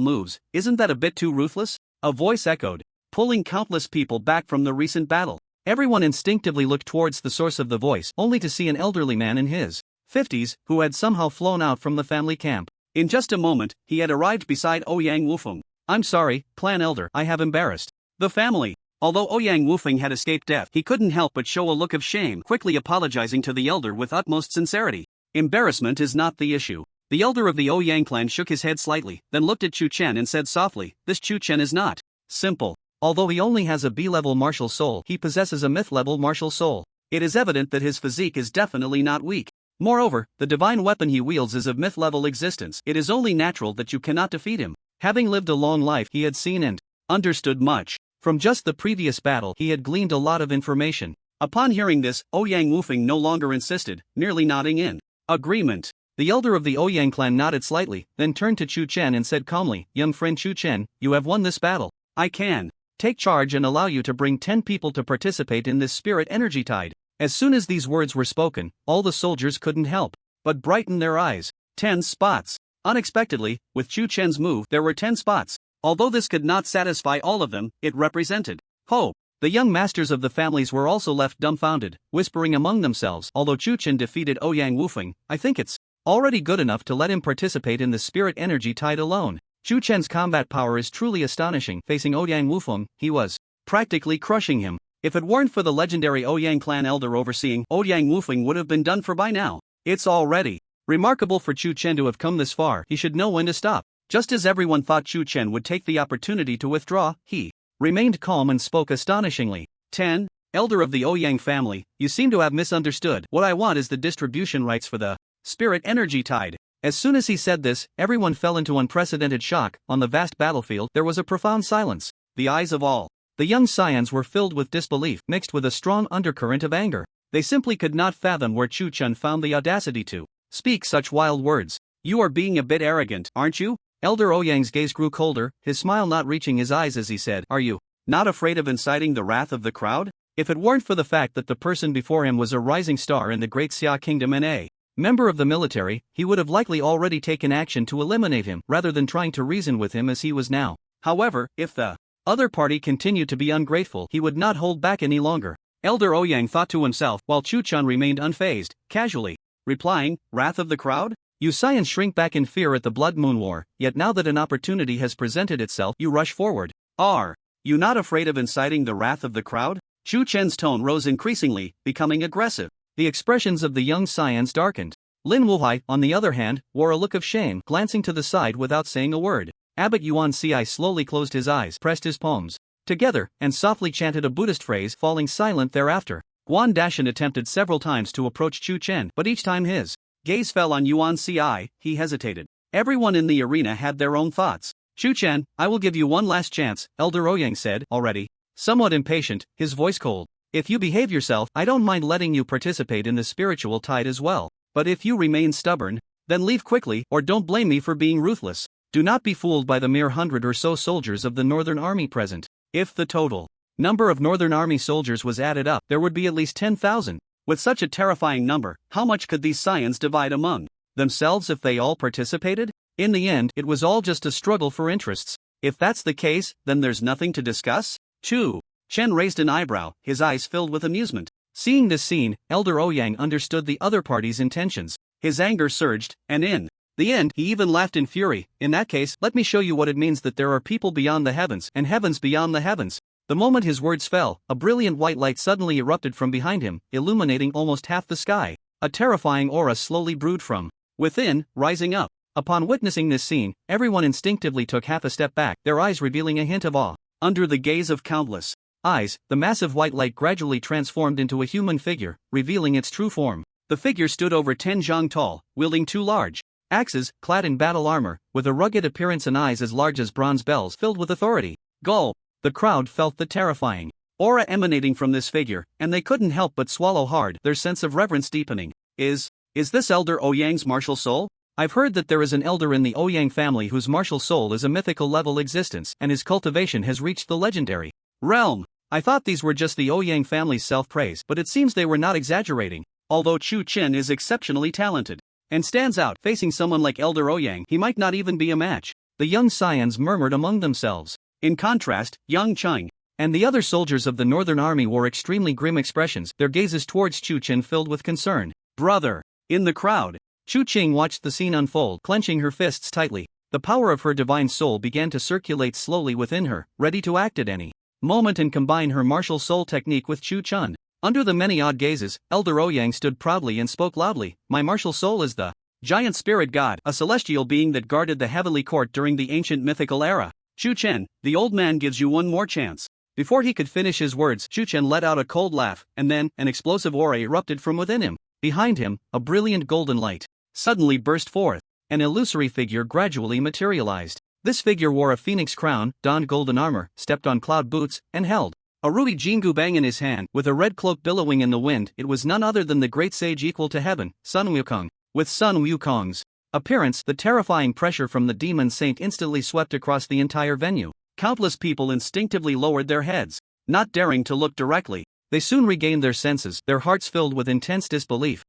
moves, isn't that a bit too ruthless? A voice echoed, pulling countless people back from the recent battle. Everyone instinctively looked towards the source of the voice, only to see an elderly man in his 50s, who had somehow flown out from the family camp. In just a moment, he had arrived beside Ouyang Wufeng. "I'm sorry, clan elder, I have embarrassed the family." Although Ouyang Wufeng had escaped death, he couldn't help but show a look of shame, quickly apologizing to the elder with utmost sincerity. Embarrassment is not the issue. The elder of the Ouyang clan shook his head slightly, then looked at Chu Chen and said softly, "This Chu Chen is not simple. Although he only has a B-level martial soul, he possesses a myth-level martial soul. It is evident that his physique is definitely not weak. Moreover, the divine weapon he wields is of myth-level existence. It is only natural that you cannot defeat him." Having lived a long life, he had seen and understood much. From just the previous battle, he had gleaned a lot of information. Upon hearing this, Ouyang Wufeng no longer insisted, merely nodding in agreement. The elder of the Ouyang clan nodded slightly, then turned to Chu Chen and said calmly, "Young friend Chu Chen, you have won this battle. I can take charge and allow you to bring 10 people to participate in this spirit energy tide." As soon as these words were spoken, all the soldiers couldn't help but brighten their eyes. 10 spots. Unexpectedly, with Chu Chen's move, there were 10 spots. Although this could not satisfy all of them, it represented hope. The young masters of the families were also left dumbfounded, whispering among themselves, "Although Chu Chen defeated Ouyang Wufeng, I think it's already good enough to let him participate in the spirit energy tide alone." Chu Chen's combat power is truly astonishing. Facing Ouyang Wufeng, he was practically crushing him. If it weren't for the legendary Ouyang clan elder overseeing, Ouyang Wufeng would have been done for by now. It's already remarkable for Chu Chen to have come this far. He should know when to stop. Just as everyone thought Chu Chen would take the opportunity to withdraw, he remained calm and spoke astonishingly. 10. Elder of the Ouyang family, you seem to have misunderstood. What I want is the distribution rights for the spirit energy tide. As soon as he said this, everyone fell into unprecedented shock. On the vast battlefield, there was a profound silence. The eyes of all the young scions were filled with disbelief, mixed with a strong undercurrent of anger. They simply could not fathom where Chu Chen found the audacity to speak such wild words. "You are being a bit arrogant, aren't you?" Elder Ouyang's gaze grew colder, his smile not reaching his eyes as he said, "Are you not afraid of inciting the wrath of the crowd?" If it weren't for the fact that the person before him was a rising star in the Great Xia Kingdom and a member of the military, he would have likely already taken action to eliminate him, rather than trying to reason with him as he was now. However, if the other party continued to be ungrateful, he would not hold back any longer. Elder Ouyang thought to himself, while Chu Chen remained unfazed, casually replying, "Wrath of the crowd? You scions shrink back in fear at the Blood Moon War, yet now that an opportunity has presented itself, you rush forward. Are you not afraid of inciting the wrath of the crowd?" Chu Chen's tone rose increasingly, becoming aggressive. The expressions of the young scions darkened. Lin Wuhai, on the other hand, wore a look of shame, glancing to the side without saying a word. Abbot Yuan Ci slowly closed his eyes, pressed his palms together, and softly chanted a Buddhist phrase, falling silent thereafter. Guan Dashan attempted several times to approach Chu Chen, but each time his gaze fell on Yuan Ci, he hesitated. Everyone in the arena had their own thoughts. "Chu Chen, I will give you one last chance," Elder Ouyang said, already somewhat impatient, his voice cold. "If you behave yourself, I don't mind letting you participate in the spiritual tide as well. But if you remain stubborn, then leave quickly, or don't blame me for being ruthless. Do not be fooled by the mere 100 or so soldiers of the Northern Army present. If the total number of Northern Army soldiers was added up, there would be at least 10,000. With such a terrifying number, how much could these scions divide among themselves if they all participated? In the end, it was all just a struggle for interests. If that's the case, then there's nothing to discuss?" Chu Chen raised an eyebrow, his eyes filled with amusement. Seeing this scene, Elder Ouyang understood the other party's intentions. His anger surged, and in the end, he even laughed in fury. "In that case, let me show you what it means that there are people beyond the heavens, and heavens beyond the heavens." The moment his words fell, a brilliant white light suddenly erupted from behind him, illuminating almost half the sky. A terrifying aura slowly brewed from within, rising up. Upon witnessing this scene, everyone instinctively took half a step back, their eyes revealing a hint of awe. Under the gaze of countless eyes, the massive white light gradually transformed into a human figure, revealing its true form. The figure stood over 10 zhang tall, wielding 2 large axes, clad in battle armor, with a rugged appearance and eyes as large as bronze bells filled with authority. Gulp! The crowd felt the terrifying aura emanating from this figure, and they couldn't help but swallow hard, their sense of reverence deepening. Is this Elder Ouyang's martial soul? I've heard that there is an elder in the Ouyang family whose martial soul is a mythical level existence, and his cultivation has reached the legendary realm. I thought these were just the Ouyang family's self-praise, but it seems they were not exaggerating. Although Chu Chen is exceptionally talented and stands out, facing someone like Elder Ouyang, he might not even be a match. The young scions murmured among themselves. In contrast, young Cheng and the other soldiers of the Northern Army wore extremely grim expressions, their gazes towards Chu Chen filled with concern. Brother! In the crowd, Chu Qing watched the scene unfold, clenching her fists tightly. The power of her divine soul began to circulate slowly within her, ready to act at any moment and combine her martial soul technique with Chu Chun. Under the many odd gazes, Elder Ouyang stood proudly and spoke loudly, "My martial soul is the giant spirit god, a celestial being that guarded the heavenly court during the ancient mythical era. Chu Chen, the old man gives you one more chance." Before he could finish his words, Chu Chen let out a cold laugh, and then, an explosive aura erupted from within him. Behind him, a brilliant golden light suddenly burst forth. An illusory figure gradually materialized. This figure wore a phoenix crown, donned golden armor, stepped on cloud boots, and held a ruby jingu bang in his hand, with a red cloak billowing in the wind. It was none other than the great sage equal to heaven, Sun Wukong. With Sun Wukong's appearance, the terrifying pressure from the demon saint instantly swept across the entire venue. Countless people instinctively lowered their heads, not daring to look directly. They soon regained their senses, their hearts filled with intense disbelief.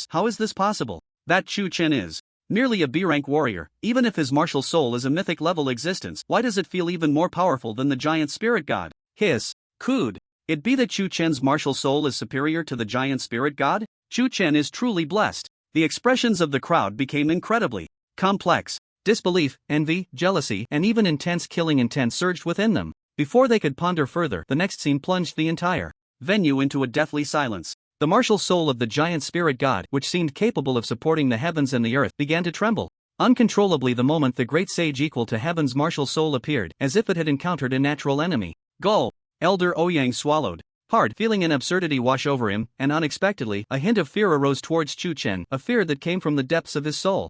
How is this possible? That Chu Chen is merely a B-rank warrior. Even if his martial soul is a mythic level existence, why does it feel even more powerful than the giant spirit god? Could it be that Chu Chen's martial soul is superior to the giant spirit god? Chu Chen is truly blessed. The expressions of the crowd became incredibly complex. Disbelief, envy, jealousy, and even intense killing intent surged within them. Before they could ponder further, the next scene plunged the entire venue into a deathly silence. The martial soul of the giant spirit god, which seemed capable of supporting the heavens and the earth, began to tremble uncontrollably the moment the great sage equal to heaven's martial soul appeared, as if it had encountered a natural enemy. Gulp! Elder Ouyang swallowed hard, feeling an absurdity wash over him, and unexpectedly, a hint of fear arose towards Chu Chen, a fear that came from the depths of his soul.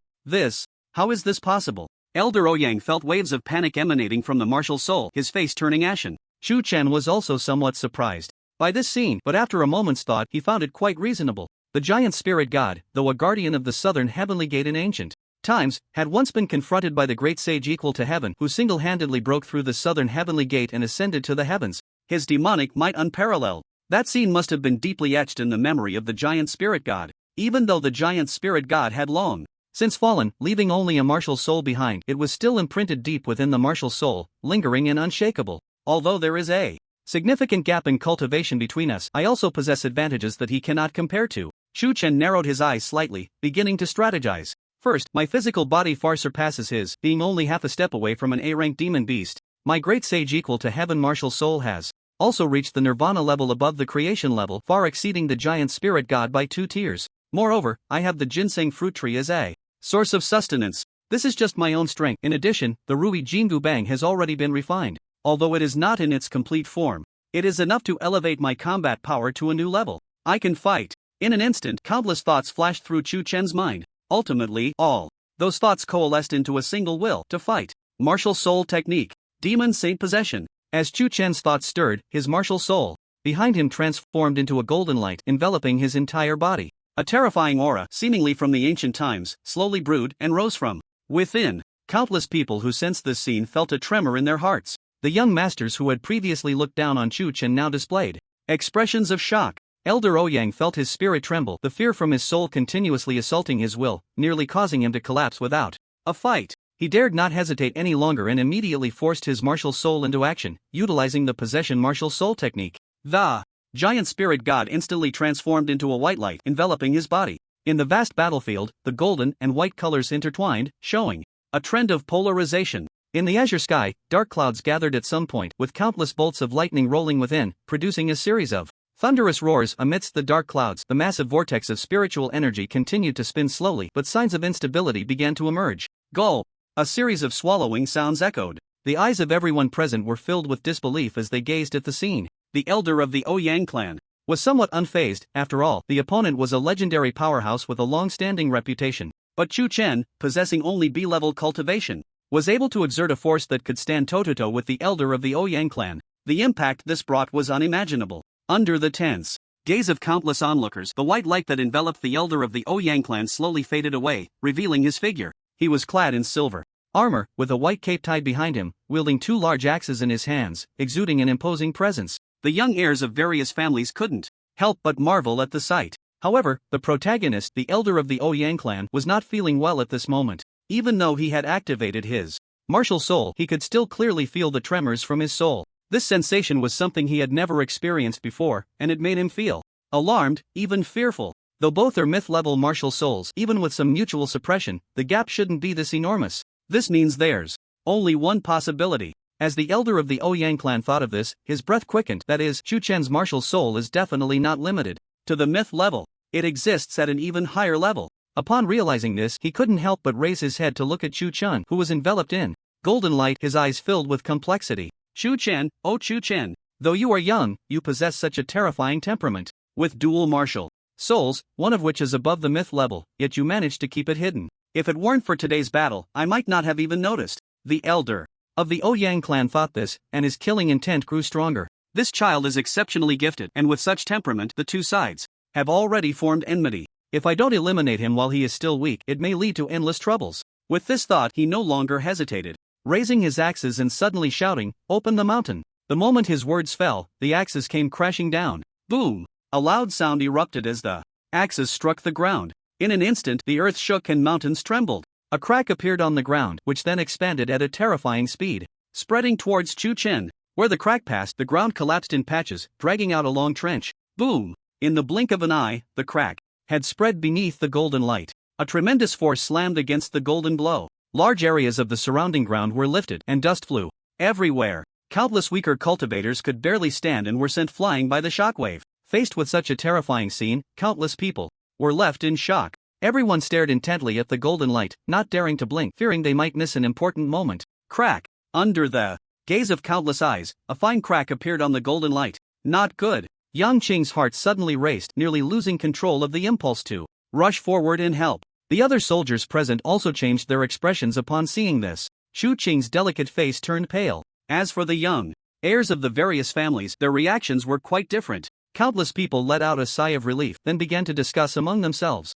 How is this possible? Elder Ouyang felt waves of panic emanating from the martial soul, his face turning ashen. Chu Chen was also somewhat surprised by this scene, but after a moment's thought, he found it quite reasonable. The giant spirit god, though a guardian of the southern heavenly gate in ancient times, had once been confronted by the great sage equal to heaven, who single-handedly broke through the southern heavenly gate and ascended to the heavens. His demonic might unparalleled. That scene must have been deeply etched in the memory of the giant spirit god. Even though the giant spirit god had long since fallen, leaving only a martial soul behind, it was still imprinted deep within the martial soul, lingering and unshakable. Although there is a significant gap in cultivation between us, I also possess advantages that he cannot compare to. Chu Chen narrowed his eyes slightly, beginning to strategize. First, my physical body far surpasses his, being only half a step away from an A-rank demon beast. My great sage equal to heaven martial soul has also reached the nirvana level above the creation level, far exceeding the giant spirit god by 2 tiers. Moreover, I have the ginseng fruit tree as a source of sustenance. This is just my own strength. In addition, the Rui Jingu Bang has already been refined. Although it is not in its complete form, it is enough to elevate my combat power to a new level. I can fight. In an instant, countless thoughts flashed through Chu Chen's mind. Ultimately, all those thoughts coalesced into a single will to fight. Martial soul technique. Demon saint possession. As Chu Chen's thoughts stirred, his martial soul behind him transformed into a golden light, enveloping his entire body. A terrifying aura, seemingly from the ancient times, slowly brewed and rose from within. Countless people who sensed this scene felt a tremor in their hearts. The young masters who had previously looked down on Chu Chen now displayed expressions of shock. Elder Ouyang felt his spirit tremble, the fear from his soul continuously assaulting his will, nearly causing him to collapse without a fight. He dared not hesitate any longer and immediately forced his martial soul into action, utilizing the possession martial soul technique. The giant spirit god instantly transformed into a white light, enveloping his body. In the vast battlefield, the golden and white colors intertwined, showing a trend of polarization. In the azure sky, dark clouds gathered at some point, with countless bolts of lightning rolling within, producing a series of thunderous roars. Amidst the dark clouds, the massive vortex of spiritual energy continued to spin slowly, but signs of instability began to emerge. Gulp! A series of swallowing sounds echoed. The eyes of everyone present were filled with disbelief as they gazed at the scene. The elder of the Ouyang clan was somewhat unfazed. After all, the opponent was a legendary powerhouse with a long-standing reputation. But Chu Chen, possessing only B-level cultivation, was able to exert a force that could stand toe-to-toe with the elder of the Ouyang clan. The impact this brought was unimaginable. Under the tense gaze of countless onlookers, the white light that enveloped the elder of the Ouyang clan slowly faded away, revealing his figure. He was clad in silver armor, with a white cape tied behind him, wielding 2 large axes in his hands, exuding an imposing presence. The young heirs of various families couldn't help but marvel at the sight. However, the protagonist, the elder of the Ouyang clan, was not feeling well at this moment. Even though he had activated his martial soul, he could still clearly feel the tremors from his soul. This sensation was something he had never experienced before, and it made him feel alarmed, even fearful. Though both are myth-level martial souls, even with some mutual suppression, the gap shouldn't be this enormous. This means there's only one possibility. As the elder of the Ouyang clan thought of this, his breath quickened. That is, Chu Chen's martial soul is definitely not limited to the myth level. It exists at an even higher level. Upon realizing this, he couldn't help but raise his head to look at Chu Chen, who was enveloped in golden light, his eyes filled with complexity. Chu Chen, oh Chu Chen, though you are young, you possess such a terrifying temperament. With dual martial souls, one of which is above the myth level, yet you managed to keep it hidden. If it weren't for today's battle, I might not have even noticed. The elder of the Ouyang clan thought this, and his killing intent grew stronger. This child is exceptionally gifted, and with such temperament, the two sides have already formed enmity. If I don't eliminate him while he is still weak, it may lead to endless troubles. With this thought, he no longer hesitated, raising his axes and suddenly shouting, "Open the mountain!" The moment his words fell, the axes came crashing down. Boom! A loud sound erupted as the axes struck the ground. In an instant, the earth shook and mountains trembled. A crack appeared on the ground, which then expanded at a terrifying speed, spreading towards Chu Chen. Where the crack passed, the ground collapsed in patches, dragging out a long trench. Boom! In the blink of an eye, the crack had spread beneath the golden light. A tremendous force slammed against the golden blow. Large areas of the surrounding ground were lifted, and dust flew everywhere. Countless weaker cultivators could barely stand and were sent flying by the shockwave. Faced with such a terrifying scene, countless people were left in shock. Everyone stared intently at the golden light, not daring to blink, fearing they might miss an important moment. Crack! Under the gaze of countless eyes, a fine crack appeared on the golden light. Not good. Yang Qing's heart suddenly raced, nearly losing control of the impulse to rush forward and help. The other soldiers present also changed their expressions upon seeing this. Chu Qing's delicate face turned pale. As for the young heirs of the various families, their reactions were quite different. Countless people let out a sigh of relief, then began to discuss among themselves.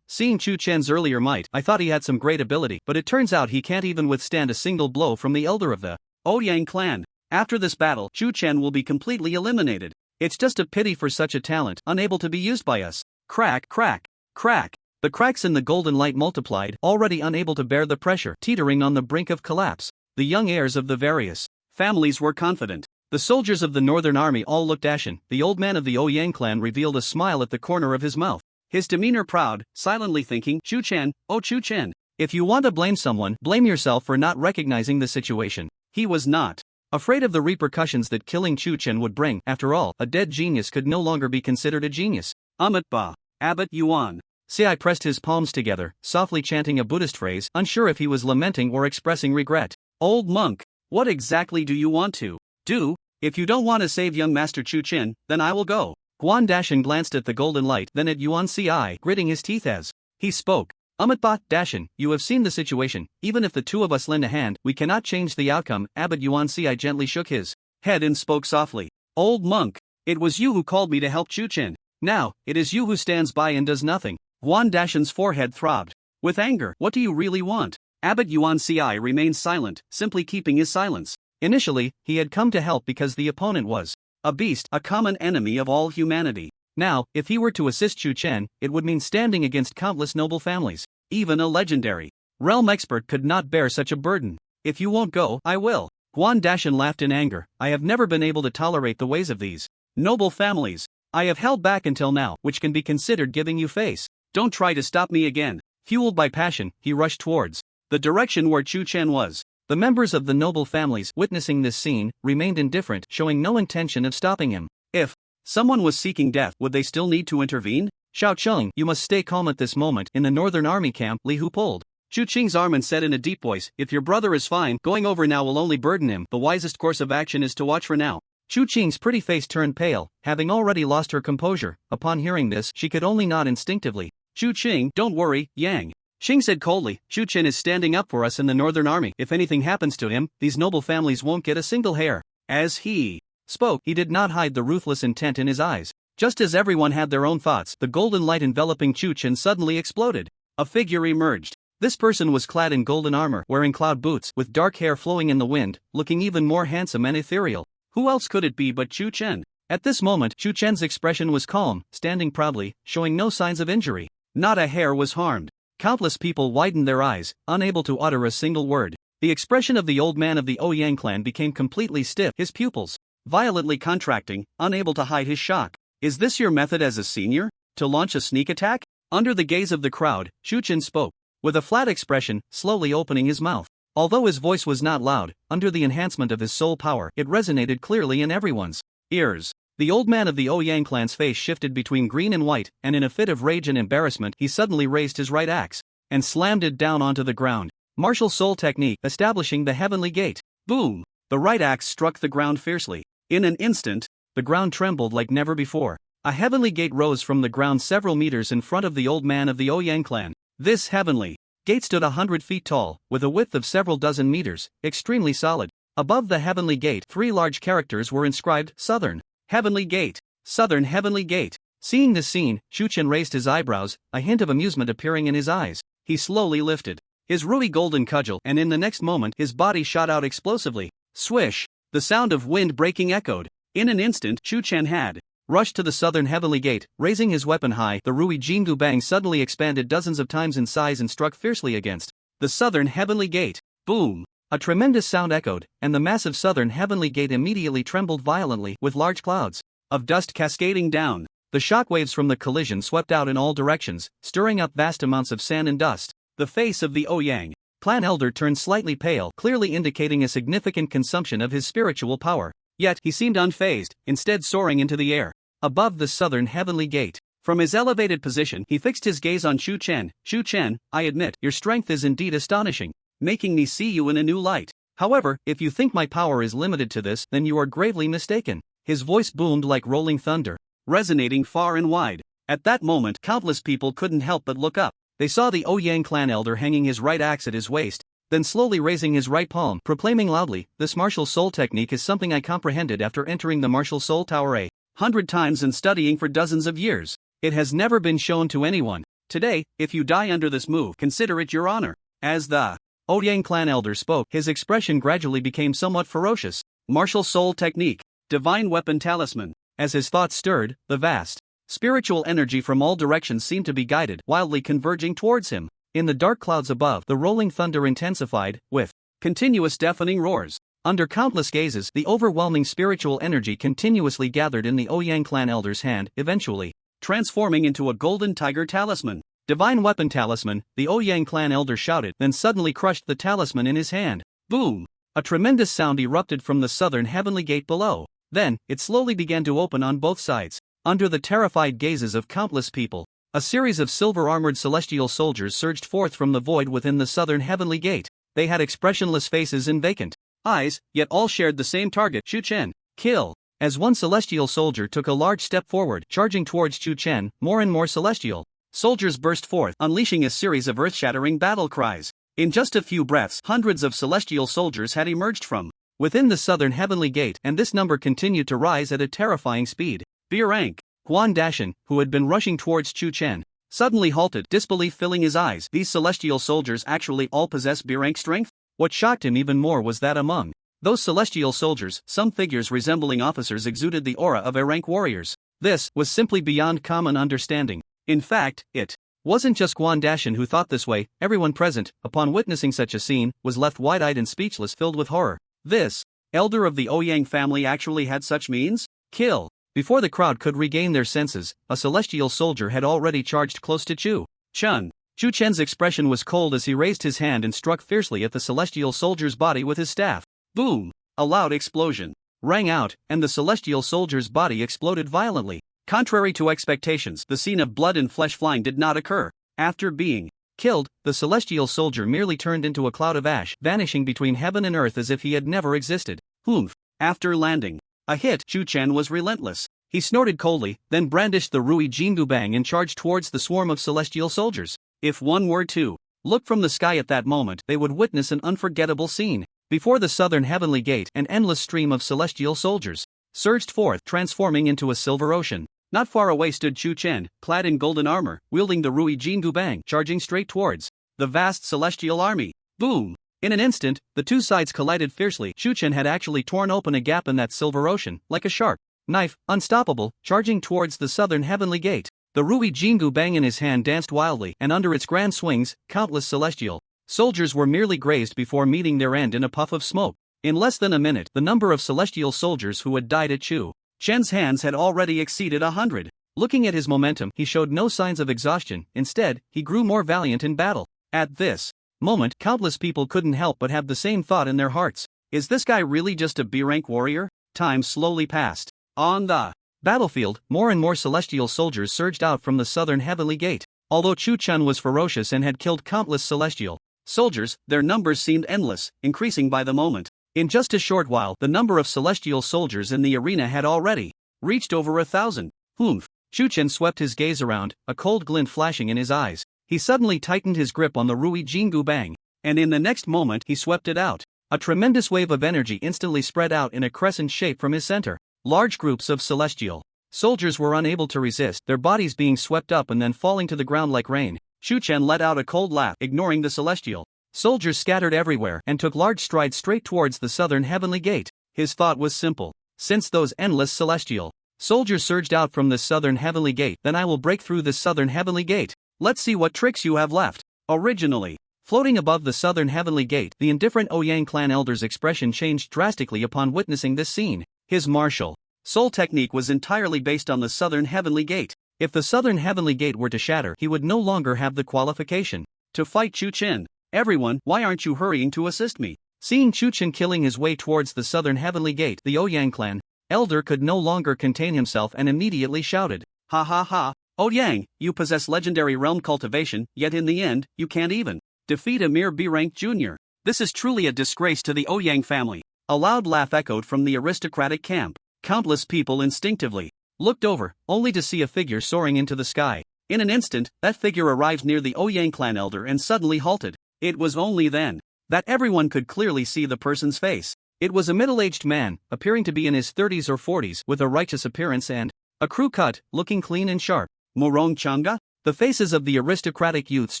Seeing Chu Chen's earlier might, I thought he had some great ability, but it turns out he can't even withstand a single blow from the elder of the Ouyang clan. After this battle, Chu Chen will be completely eliminated. It's just a pity for such a talent, unable to be used by us. Crack, crack, crack. The cracks in the golden light multiplied, already unable to bear the pressure, teetering on the brink of collapse. The young heirs of the various families were confident. The soldiers of the northern army all looked ashen. The old man of the Ouyang clan revealed a smile at the corner of his mouth, his demeanor proud, silently thinking, Chu Chen, oh Chu Chen, if you want to blame someone, blame yourself for not recognizing the situation. He was not afraid of the repercussions that killing Chu Chen would bring. After all, a dead genius could no longer be considered a genius. Ba, Abbot Yuan. Sai pressed his palms together, softly chanting a Buddhist phrase, unsure if he was lamenting or expressing regret. Old monk, what exactly do you want to do? If you don't want to save young Master Chu Chen, then I will go. Guan Dashan glanced at the golden light, then at Yuan Ci, gritting his teeth as he spoke. Ba, Dashan, you have seen the situation. Even if the two of us lend a hand, we cannot change the outcome. Abbot Yuan Ci gently shook his head and spoke softly. Old monk, it was you who called me to help Chu Chen. Now, it is you who stands by and does nothing. Guan Dashan's forehead throbbed with anger. What do you really want? Abbot Yuan Ci remained silent, simply keeping his silence. Initially, he had come to help because the opponent was a beast, a common enemy of all humanity. Now, if he were to assist Chu Chen, it would mean standing against countless noble families. Even a legendary realm expert could not bear such a burden. If you won't go, I will. Guan Dashan laughed in anger. I have never been able to tolerate the ways of these noble families. I have held back until now, which can be considered giving you face. Don't try to stop me again. Fueled by passion, he rushed towards the direction where Chu Chen was. The members of the noble families, witnessing this scene, remained indifferent, showing no intention of stopping him. If someone was seeking death, would they still need to intervene? Xiao Cheng, you must stay calm at this moment. In the northern army camp, Li Hu pulled Chu Qing's arm and said in a deep voice, if your brother is fine, going over now will only burden him. The wisest course of action is to watch for now. Chu Qing's pretty face turned pale, having already lost her composure. Upon hearing this, she could only nod instinctively. Chu Qing, don't worry, Yang Xing said coldly, Chu Chen is standing up for us in the northern army. If anything happens to him, these noble families won't get a single hair. As he spoke, he did not hide the ruthless intent in his eyes. Just as everyone had their own thoughts, the golden light enveloping Chu Chen suddenly exploded. A figure emerged. This person was clad in golden armor, wearing cloud boots, with dark hair flowing in the wind, looking even more handsome and ethereal. Who else could it be but Chu Chen? At this moment, Chu Chen's expression was calm, standing proudly, showing no signs of injury. Not a hair was harmed. Countless people widened their eyes, unable to utter a single word. The expression of the old man of the Ouyang clan became completely stiff, his pupils violently contracting, unable to hide his shock. Is this your method as a senior? To launch a sneak attack? Under the gaze of the crowd, Chen spoke, with a flat expression, slowly opening his mouth. Although his voice was not loud, under the enhancement of his soul power, it resonated clearly in everyone's ears. The old man of the Ouyang clan's face shifted between green and white, and in a fit of rage and embarrassment, he suddenly raised his right axe and slammed it down onto the ground. Martial soul technique, establishing the heavenly gate. Boom! The right axe struck the ground fiercely. In an instant, the ground trembled like never before. A heavenly gate rose from the ground several meters in front of the old man of the Ouyang clan. This heavenly gate stood 100 feet tall, with a width of several dozen meters, extremely solid. Above the heavenly gate, 3 large characters were inscribed, Southern Heavenly Gate. Southern Heavenly Gate. Seeing this scene, Chen raised his eyebrows, a hint of amusement appearing in his eyes. He slowly lifted his ruby golden cudgel, and in the next moment his body shot out explosively. Swish! The sound of wind breaking echoed. In an instant, Chen had rushed to the southern heavenly gate, raising his weapon high. The Rui Jingu Bang suddenly expanded dozens of times in size and struck fiercely against the southern heavenly gate. Boom! A tremendous sound echoed, and the massive southern heavenly gate immediately trembled violently, with large clouds of dust cascading down. The shockwaves from the collision swept out in all directions, stirring up vast amounts of sand and dust. The face of the Ouyang clan elder turned slightly pale, clearly indicating a significant consumption of his spiritual power. Yet, he seemed unfazed, instead soaring into the air, above the southern heavenly gate. From his elevated position, he fixed his gaze on Chen. Chen, I admit, your strength is indeed astonishing, making me see you in a new light. However, if you think my power is limited to this, then you are gravely mistaken. His voice boomed like rolling thunder, resonating far and wide. At that moment, countless people couldn't help but look up. They saw the Ouyang clan elder hanging his right axe at his waist, then slowly raising his right palm, proclaiming loudly, "This martial soul technique is something I comprehended after entering the martial soul tower 100 times and studying for dozens of years. It has never been shown to anyone. Today, if you die under this move, consider it your honor." As the Ouyang clan elder spoke, his expression gradually became somewhat ferocious. Martial soul technique, divine weapon talisman. As his thoughts stirred, the vast spiritual energy from all directions seemed to be guided, wildly converging towards him. In the dark clouds above, the rolling thunder intensified, with continuous deafening roars. Under countless gazes, the overwhelming spiritual energy continuously gathered in the Ouyang clan elder's hand, eventually transforming into a golden tiger talisman. Divine weapon talisman, the Ouyang clan elder shouted, then suddenly crushed the talisman in his hand. Boom! A tremendous sound erupted from the southern heavenly gate below. Then, it slowly began to open on both sides. Under the terrified gazes of countless people, a series of silver-armored celestial soldiers surged forth from the void within the southern heavenly gate. They had expressionless faces and vacant eyes, yet all shared the same target, Chen. Kill! As one celestial soldier took a large step forward, charging towards Chen, more and more celestial soldiers burst forth, unleashing a series of earth-shattering battle cries. In just a few breaths, hundreds of celestial soldiers had emerged from within the southern heavenly gate, and this number continued to rise at a terrifying speed. Birank, Huan Dashan, who had been rushing towards Chen, suddenly halted, disbelief filling his eyes. These celestial soldiers actually all possess Birank strength? What shocked him even more was that among those celestial soldiers, some figures resembling officers exuded the aura of A-rank warriors. This was simply beyond common understanding. In fact, it wasn't just Huan Dashan who thought this way. Everyone present, upon witnessing such a scene, was left wide-eyed and speechless, filled with horror. This elder of the Ouyang family actually had such means? Kill! Before the crowd could regain their senses, a celestial soldier had already charged close to Chen. Chen's expression was cold as he raised his hand and struck fiercely at the celestial soldier's body with his staff. Boom! A loud explosion rang out, and the celestial soldier's body exploded violently. Contrary to expectations, the scene of blood and flesh flying did not occur. After being killed, the celestial soldier merely turned into a cloud of ash, vanishing between heaven and earth as if he had never existed. Humph! After landing a hit, Chen was relentless. He snorted coldly, then brandished the Rui Jingu Bang and charged towards the swarm of celestial soldiers. If one were to look from the sky at that moment, they would witness an unforgettable scene. Before the southern heavenly gate, an endless stream of celestial soldiers surged forth, transforming into a silver ocean. Not far away stood Chen, clad in golden armor, wielding the Rui Jingu Bang, charging straight towards the vast celestial army. Boom! In an instant, the two sides collided fiercely. Chen had actually torn open a gap in that silver ocean, like a sharp knife, unstoppable, charging towards the southern heavenly gate. The Rui Jingu Bang in his hand danced wildly, and under its grand swings, countless celestial Soldiers were merely grazed before meeting their end in a puff of smoke. In less than a minute, the number of celestial soldiers who had died at Chu Chen's hands had already exceeded 100. Looking at his momentum, he showed no signs of exhaustion. Instead, he grew more valiant in battle. At this moment, countless people couldn't help but have the same thought in their hearts. Is this guy really just a B-rank warrior? Time slowly passed. On the battlefield, more and more celestial soldiers surged out from the southern heavenly gate. Although Chu Chen was ferocious and had killed countless celestial soldiers, their numbers seemed endless, increasing by the moment. In just a short while, the number of celestial soldiers in the arena had already reached over 1,000. Humph. Chu Chen swept his gaze around, a cold glint flashing in his eyes. He suddenly tightened his grip on the Rui Jingu Bang, and in the next moment he swept it out. A tremendous wave of energy instantly spread out in a crescent shape from his center. Large groups of celestial soldiers were unable to resist, their bodies being swept up and then falling to the ground like rain. Chu Chen let out a cold laugh, ignoring the celestial soldiers scattered everywhere, and took large strides straight towards the southern heavenly gate. His thought was simple. Since those endless celestial soldiers surged out from the southern heavenly gate, then I will break through this southern heavenly gate. Let's see what tricks you have left. Originally floating above the southern heavenly gate, the indifferent Ouyang clan elder's expression changed drastically upon witnessing this scene. His martial soul technique was entirely based on the southern heavenly gate. If the southern heavenly gate were to shatter, he would no longer have the qualification to fight Chu Chen. Everyone, why aren't you hurrying to assist me? Seeing Chu Chen killing his way towards the southern heavenly gate, the Ouyang clan elder could no longer contain himself and immediately shouted, "Ha ha ha, Ouyang, you possess legendary realm cultivation, yet in the end, you can't even defeat a mere B-rank junior. This is truly a disgrace to the Ouyang family." A loud laugh echoed from the aristocratic camp. Countless people instinctively looked over, only to see a figure soaring into the sky. In an instant, that figure arrived near the Ouyang clan elder and suddenly halted. It was only then that everyone could clearly see the person's face. It was a middle-aged man, appearing to be in his 30s or 40s, with a righteous appearance and a crew cut, looking clean and sharp. Morong Changa? The faces of the aristocratic youths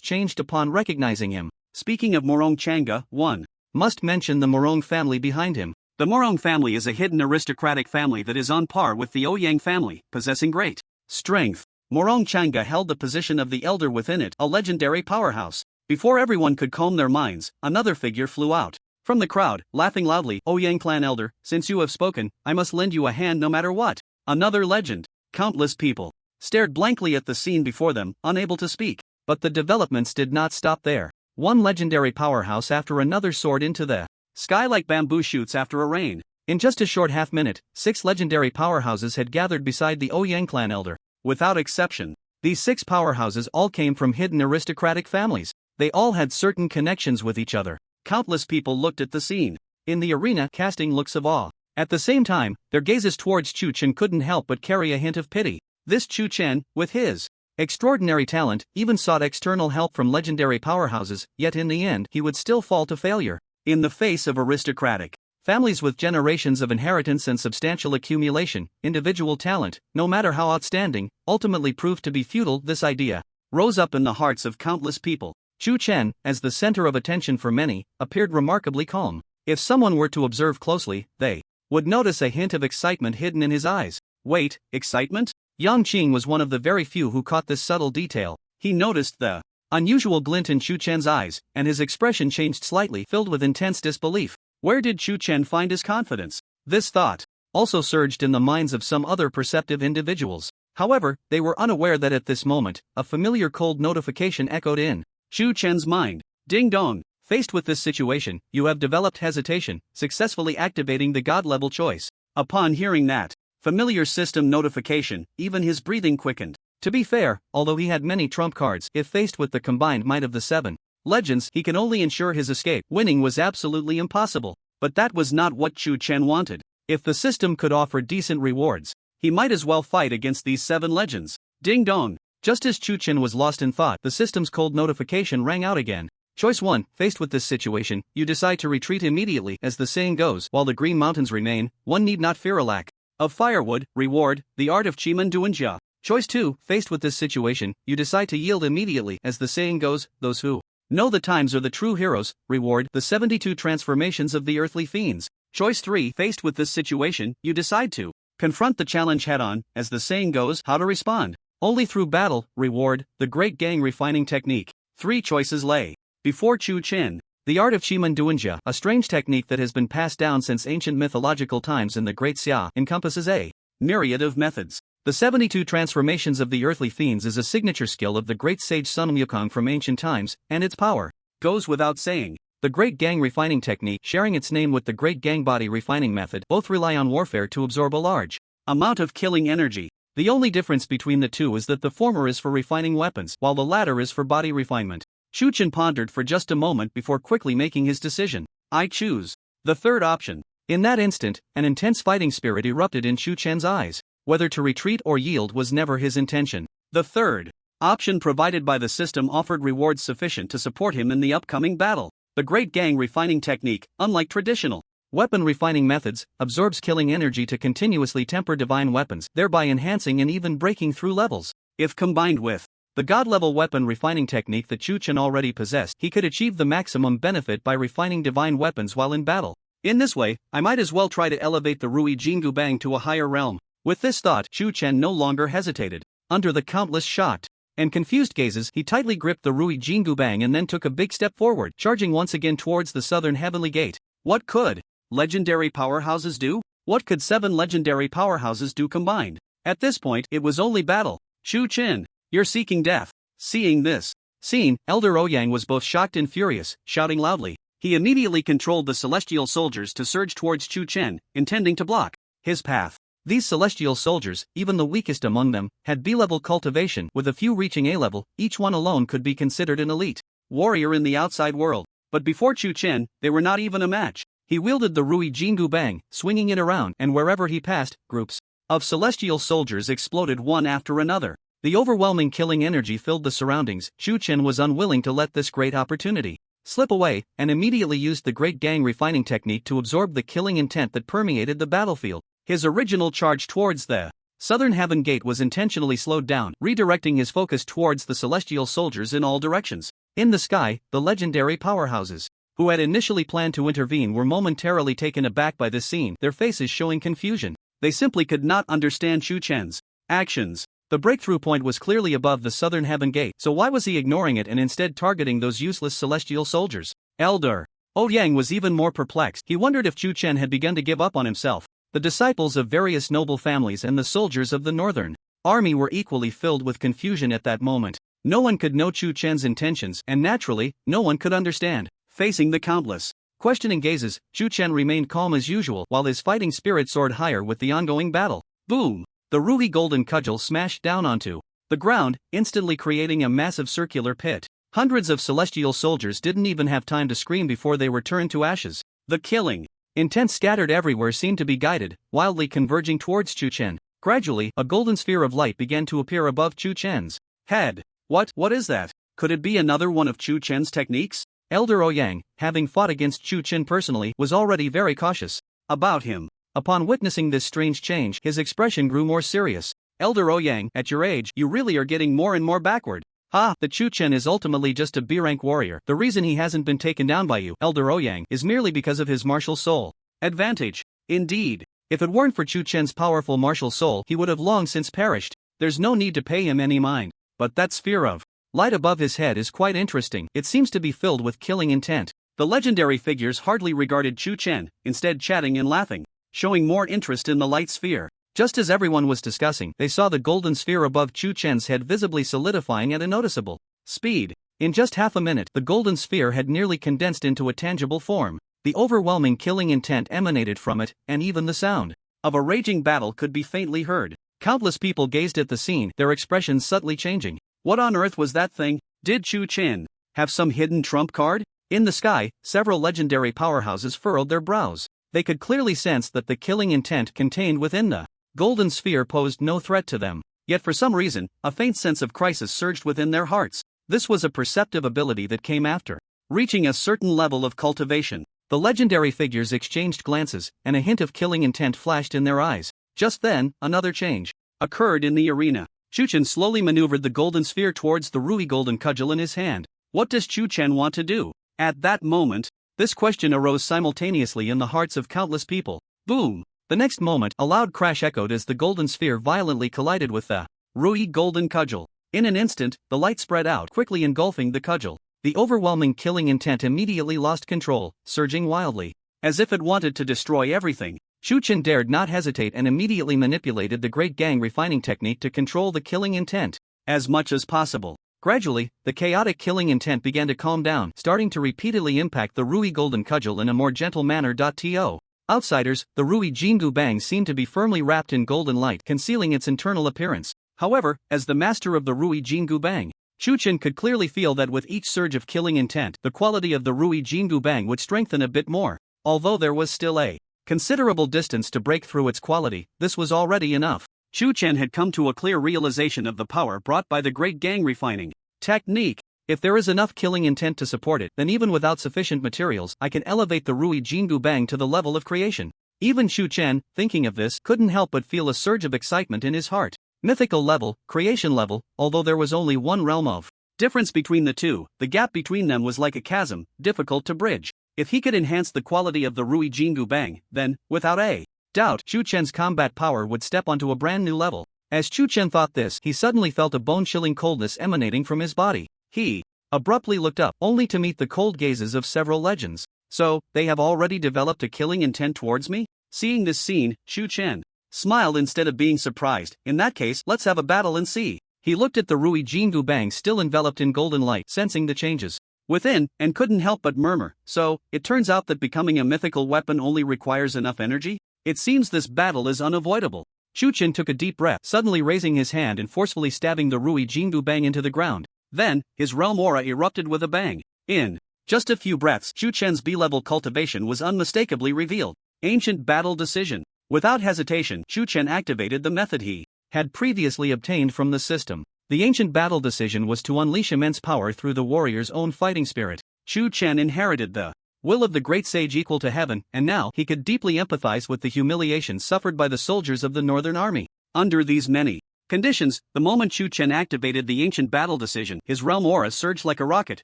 changed upon recognizing him. Speaking of Morong Changa, one must mention the Morong family behind him. The Morong family is a hidden aristocratic family that is on par with the Ouyang family, possessing great strength. Morong Changa held the position of the elder within it, a legendary powerhouse. Before everyone could calm their minds, another figure flew out from the crowd, laughing loudly. "Ouyang clan elder, since you have spoken, I must lend you a hand no matter what." Another legend. Countless people stared blankly at the scene before them, unable to speak. But the developments did not stop there. One legendary powerhouse after another soared into the sky like bamboo shoots after a rain. In just a short half-minute, 6 legendary powerhouses had gathered beside the Ouyang clan elder. Without exception, these 6 powerhouses all came from hidden aristocratic families. They all had certain connections with each other. Countless people looked at the scene in the arena, casting looks of awe. At the same time, their gazes towards Chu Chen couldn't help but carry a hint of pity. This Chu Chen, with his extraordinary talent, even sought external help from legendary powerhouses, yet in the end he would still fall to failure. In the face of aristocratic families with generations of inheritance and substantial accumulation, individual talent, no matter how outstanding, ultimately proved to be futile. This idea rose up in the hearts of countless people. Chu Chen, as the center of attention for many, appeared remarkably calm. If someone were to observe closely, they would notice a hint of excitement hidden in his eyes. Wait, excitement? Yang Qing was one of the very few who caught this subtle detail. He noticed the unusual glint in Chu Chen's eyes, and his expression changed slightly, filled with intense disbelief. Where did Chu Chen find his confidence? This thought also surged in the minds of some other perceptive individuals. However, they were unaware that at this moment, a familiar cold notification echoed in Chu Chen's mind. Ding dong. Faced with this situation, you have developed hesitation, successfully activating the God-level choice. Upon hearing that familiar system notification, even his breathing quickened. To be fair, although he had many trump cards, if faced with the combined might of the 7 legends, he can only ensure his escape. Winning was absolutely impossible. But that was not what Chu Chen wanted. If the system could offer decent rewards, he might as well fight against these 7 legends. Ding dong. Just as Chu Chen was lost in thought, the system's cold notification rang out again. Choice 1. Faced with this situation, you decide to retreat immediately. As the saying goes, while the Green Mountains remain, one need not fear a lack of firewood. Reward, the art of Chiman Duanjia. Choice 2. Faced with this situation, you decide to yield immediately. As the saying goes, those who know the times are the true heroes. Reward, the 72 transformations of the earthly fiends. Choice 3. Faced with this situation, you decide to confront the challenge head-on. As the saying goes, how to respond? Only through battle. Reward, the great gang refining technique. 3 choices lay Before Chu Chen, the art of Chimanduanjia, a strange technique that has been passed down since ancient mythological times in the Great Xia, encompasses a myriad of methods. The 72 transformations of the earthly fiends is a signature skill of the great sage Sun Wukong from ancient times, and its power goes without saying. The Great Gang Refining Technique, sharing its name with the Great Gang Body Refining Method, both rely on warfare to absorb a large amount of killing energy. The only difference between the two is that the former is for refining weapons, while the latter is for body refinement. Chu Chen pondered for just a moment before quickly making his decision. I choose the third option. In that instant, an intense fighting spirit erupted in Chu Chen's eyes. Whether to retreat or yield was never his intention. The third option provided by the system offered rewards sufficient to support him in the upcoming battle. The Great Gang Refining Technique, unlike traditional weapon refining methods, absorbs killing energy to continuously temper divine weapons, thereby enhancing and even breaking through levels. If combined with the God-level weapon refining technique that Chu Chen already possessed, he could achieve the maximum benefit by refining divine weapons while in battle. In this way, I might as well try to elevate the Rui Jingu Bang to a higher realm. With this thought, Chu Chen no longer hesitated. Under the countless shocked and confused gazes, he tightly gripped the Rui Jingu Bang and then took a big step forward, charging once again towards the southern heavenly gate. What could legendary powerhouses do? What could 7 legendary powerhouses do combined? At this point, it was only battle. Chu Chen, you're seeking death. Seeing this scene, Elder Ouyang was both shocked and furious, shouting loudly. He immediately controlled the celestial soldiers to surge towards Chu Chen, intending to block his path. These celestial soldiers, even the weakest among them, had B-level cultivation, with a few reaching A-level. Each one alone could be considered an elite warrior in the outside world. But before Chu Chen, they were not even a match. He wielded the Rui Jingu Bang, swinging it around, and wherever he passed, groups of celestial soldiers exploded one after another. The overwhelming killing energy filled the surroundings. Chu Chen was unwilling to let this great opportunity slip away, and immediately used the Great Gang Refining Technique to absorb the killing intent that permeated the battlefield. His original charge towards the southern heaven gate was intentionally slowed down, redirecting his focus towards the celestial soldiers in all directions. In the sky, the legendary powerhouses, who had initially planned to intervene, were momentarily taken aback by this scene, their faces showing confusion. They simply could not understand Chu Chen's actions. The breakthrough point was clearly above the southern heaven gate, so why was he ignoring it and instead targeting those useless celestial soldiers? Elder Ouyang was even more perplexed. He wondered if Chu Chen had begun to give up on himself. The disciples of various noble families and the soldiers of the northern army were equally filled with confusion at that moment. No one could know Chu Chen's intentions, and naturally, no one could understand. Facing the countless questioning gazes, Chu Chen remained calm as usual, while his fighting spirit soared higher with the ongoing battle. Boom! The ruby golden cudgel smashed down onto the ground, instantly creating a massive circular pit. Hundreds of celestial soldiers didn't even have time to scream before they were turned to ashes. The killing intent scattered everywhere seemed to be guided, wildly converging towards Chu Chen. Gradually, a golden sphere of light began to appear above Chu Chen's head. What is that? Could it be another one of Chu Chen's techniques? Elder Ouyang, having fought against Chu Chen personally, was already very cautious about him. Upon witnessing this strange change, his expression grew more serious. Elder Ouyang, at your age, you really are getting more and more backward. The Chu Chen is ultimately just a B-rank warrior. The reason he hasn't been taken down by you, Elder Ouyang, is merely because of his martial soul advantage. Indeed, if it weren't for Chu Chen's powerful martial soul, he would have long since perished. There's no need to pay him any mind. But that sphere of light above his head is quite interesting. It seems to be filled with killing intent. The legendary figures hardly regarded Chu Chen, instead chatting and laughing, showing more interest in the light sphere. Just as everyone was discussing, they saw the golden sphere above Chu Chen's head visibly solidifying at a noticeable speed. In just half a minute, the golden sphere had nearly condensed into a tangible form. The overwhelming killing intent emanated from it, and even the sound of a raging battle could be faintly heard. Countless people gazed at the scene, their expressions subtly changing. What on earth was that thing? Did Chu Chen have some hidden trump card? In the sky, several legendary powerhouses furrowed their brows. They could clearly sense that the killing intent contained within the golden sphere posed no threat to them. Yet for some reason, a faint sense of crisis surged within their hearts. This was a perceptive ability that came after reaching a certain level of cultivation. The legendary figures exchanged glances, and a hint of killing intent flashed in their eyes. Just then, another change occurred in the arena. Chu Chen slowly maneuvered the golden sphere towards the Rui golden cudgel in his hand. What does Chu Chen want to do? At that moment, this question arose simultaneously in the hearts of countless people. Boom! The next moment, a loud crash echoed as the golden sphere violently collided with the Rui golden cudgel. In an instant, the light spread out, quickly engulfing the cudgel. The overwhelming killing intent immediately lost control, surging wildly. As if it wanted to destroy everything, Tion Tion dared not hesitate and immediately manipulated the Great Gang refining technique to control the killing intent as much as possible. Gradually, the chaotic killing intent began to calm down, starting to repeatedly impact the Rui golden cudgel in a more gentle manner. To outsiders, the Rui Jingu Bang seemed to be firmly wrapped in golden light, concealing its internal appearance. However, as the master of the Rui Jingu Bang, Tion Tion could clearly feel that with each surge of killing intent, the quality of the Rui Jingu Bang would strengthen a bit more. Although there was still a considerable distance to break through its quality, this was already enough. Tion Tion had come to a clear realization of the power brought by the Great Gang refining technique. If there is enough killing intent to support it, then even without sufficient materials, I can elevate the Rui Jingu Bang to the level of creation. Even Tion Tion, thinking of this, couldn't help but feel a surge of excitement in his heart. Mythical level, creation level, although there was only one realm of difference between the two, the gap between them was like a chasm, difficult to bridge. If he could enhance the quality of the Rui Jingu Bang, then, without a doubt, Tion Chon's combat power would step onto a brand new level. As Tion Tion thought this, he suddenly felt a bone-chilling coldness emanating from his body. He abruptly looked up, only to meet the cold gazes of several legends. So, they have already developed a killing intent towards me? Seeing this scene, Tion Tion smiled instead of being surprised. In that case, let's have a battle and see. He looked at the Rui Jingu Bang still enveloped in golden light, sensing the changes within, and couldn't help but murmur. So, it turns out that becoming a mythical weapon only requires enough energy? It seems this battle is unavoidable. Tion Tion took a deep breath, suddenly raising his hand and forcefully stabbing the Rui Jingu Bang into the ground. Then, his realm aura erupted with a bang. In just a few breaths, Tion Chon's B-level cultivation was unmistakably revealed. Ancient battle decision. Without hesitation, Tion Tion activated the method he had previously obtained from the system. The ancient battle decision was to unleash immense power through the warrior's own fighting spirit. Tion Tion inherited the will of the great sage equal to heaven, and now he could deeply empathize with the humiliation suffered by the soldiers of the Northern Army. Under these many conditions, the moment Tion Tion activated the ancient battle decision, his realm aura surged like a rocket,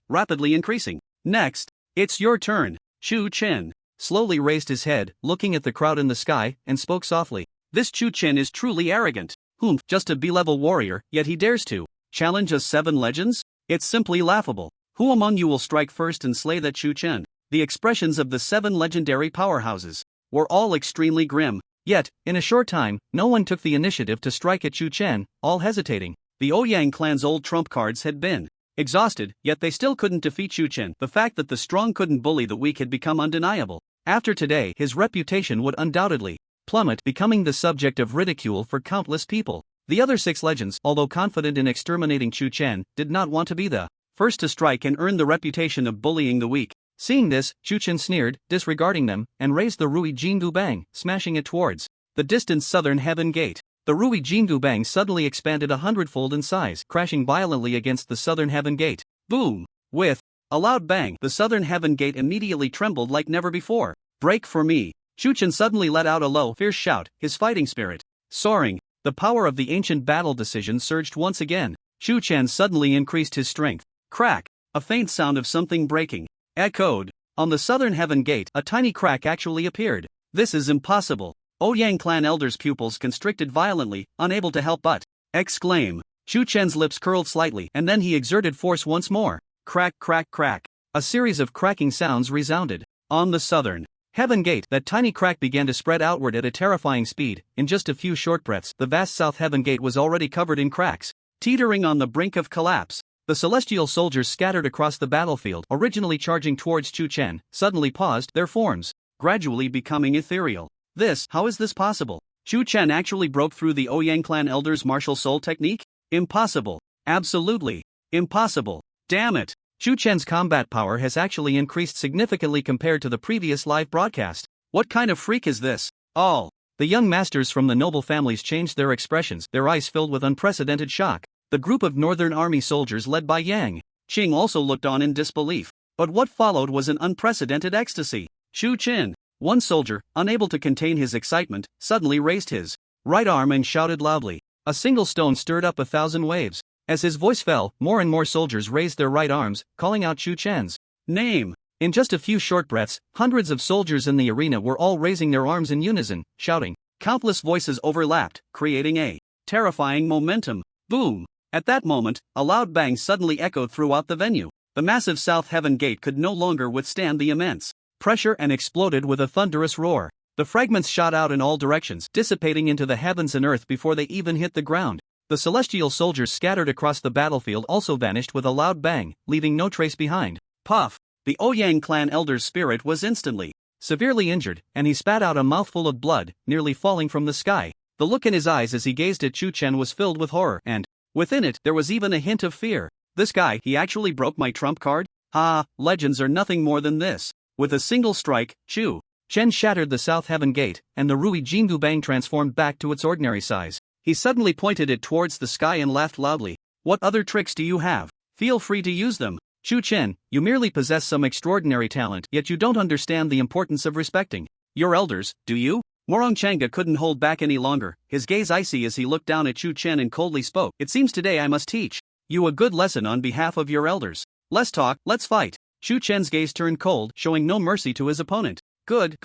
rapidly increasing. Next, it's your turn. Tion Tion slowly raised his head, looking at the crowd in the sky, and spoke softly. This Tion Tion is truly arrogant. Just a B-level warrior, yet he dares to challenge us 7 legends? It's simply laughable. Who among you will strike first and slay that Tion Tion? The expressions of the 7 legendary powerhouses were all extremely grim. Yet, in a short time, no one took the initiative to strike at Tion Tion, all hesitating. The Ouyang clan's old trump cards had been exhausted, yet they still couldn't defeat Tion Tion. The fact that the strong couldn't bully the weak had become undeniable. After today, his reputation would undoubtedly plummet, becoming the subject of ridicule for countless people. The other 6 legends, although confident in exterminating Tion Tion, did not want to be the first to strike and earn the reputation of bullying the weak. Seeing this, Tion Tion sneered, disregarding them, and raised the Rui Jingu Bang, smashing it towards the distant southern heaven gate. The Rui Jingu Bang suddenly expanded 100-fold in size, crashing violently against the southern heaven gate. Boom! With a loud bang, the southern heaven gate immediately trembled like never before. Break for me! Tion Tion suddenly let out a low, fierce shout, his fighting spirit soaring. The power of the ancient battle decision surged once again. Tion Tion suddenly increased his strength. Crack! A faint sound of something breaking echoed. On the southern heaven gate, a tiny crack actually appeared. This is impossible. Ouyang clan elder's pupils constricted violently, unable to help but exclaim. Tion Chon's lips curled slightly, and then he exerted force once more. Crack, crack, crack. A series of cracking sounds resounded. On the southern heaven gate, that tiny crack began to spread outward at a terrifying speed. In just a few short breaths, the vast south heaven gate was already covered in cracks, teetering on the brink of collapse. The celestial soldiers scattered across the battlefield, originally charging towards Tion Tion, suddenly paused, their forms gradually becoming ethereal. How is this possible? Tion Chen actually broke through the Ouyang clan elder's martial soul technique? Impossible. Absolutely impossible. Damn it. Tion Chen's combat power has actually increased significantly compared to the previous live broadcast. What kind of freak is this? All the young masters from the noble families changed their expressions, their eyes filled with unprecedented shock. The group of Northern Army soldiers led by Yang Qing also looked on in disbelief. But what followed was an unprecedented ecstasy. Tion Chen, one soldier, unable to contain his excitement, suddenly raised his right arm and shouted loudly. A single stone stirred up 1,000 waves. As his voice fell, more and more soldiers raised their right arms, calling out Tion Chen's name. In just a few short breaths, hundreds of soldiers in the arena were all raising their arms in unison, shouting. Countless voices overlapped, creating a terrifying momentum. Boom! At that moment, a loud bang suddenly echoed throughout the venue. The massive South Heaven Gate could no longer withstand the immense pressure and exploded with a thunderous roar. The fragments shot out in all directions, dissipating into the heavens and earth before they even hit the ground. The celestial soldiers scattered across the battlefield also vanished with a loud bang, leaving no trace behind. Puff! The Ouyang clan elder's spirit was instantly severely injured, and he spat out a mouthful of blood, nearly falling from the sky. The look in his eyes as he gazed at Chu Chen was filled with horror, and within it there was even a hint of fear. This guy, he actually broke my trump card? Ha, legends are nothing more than this. With a single strike, Chu Chen shattered the South Heaven Gate, and the Rui Jingu Bang transformed back to its ordinary size. He suddenly pointed it towards the sky and laughed loudly. What other tricks do you have? Feel free to use them. Chu Chen, you merely possess some extraordinary talent, yet you don't understand the importance of respecting your elders, do you? Morong Changa couldn't hold back any longer, his gaze icy as he looked down at Chu Chen and coldly spoke. It seems today I must teach you a good lesson on behalf of your elders. Less talk, let's fight. Chu Chen's gaze turned cold, showing no mercy to his opponent. Good.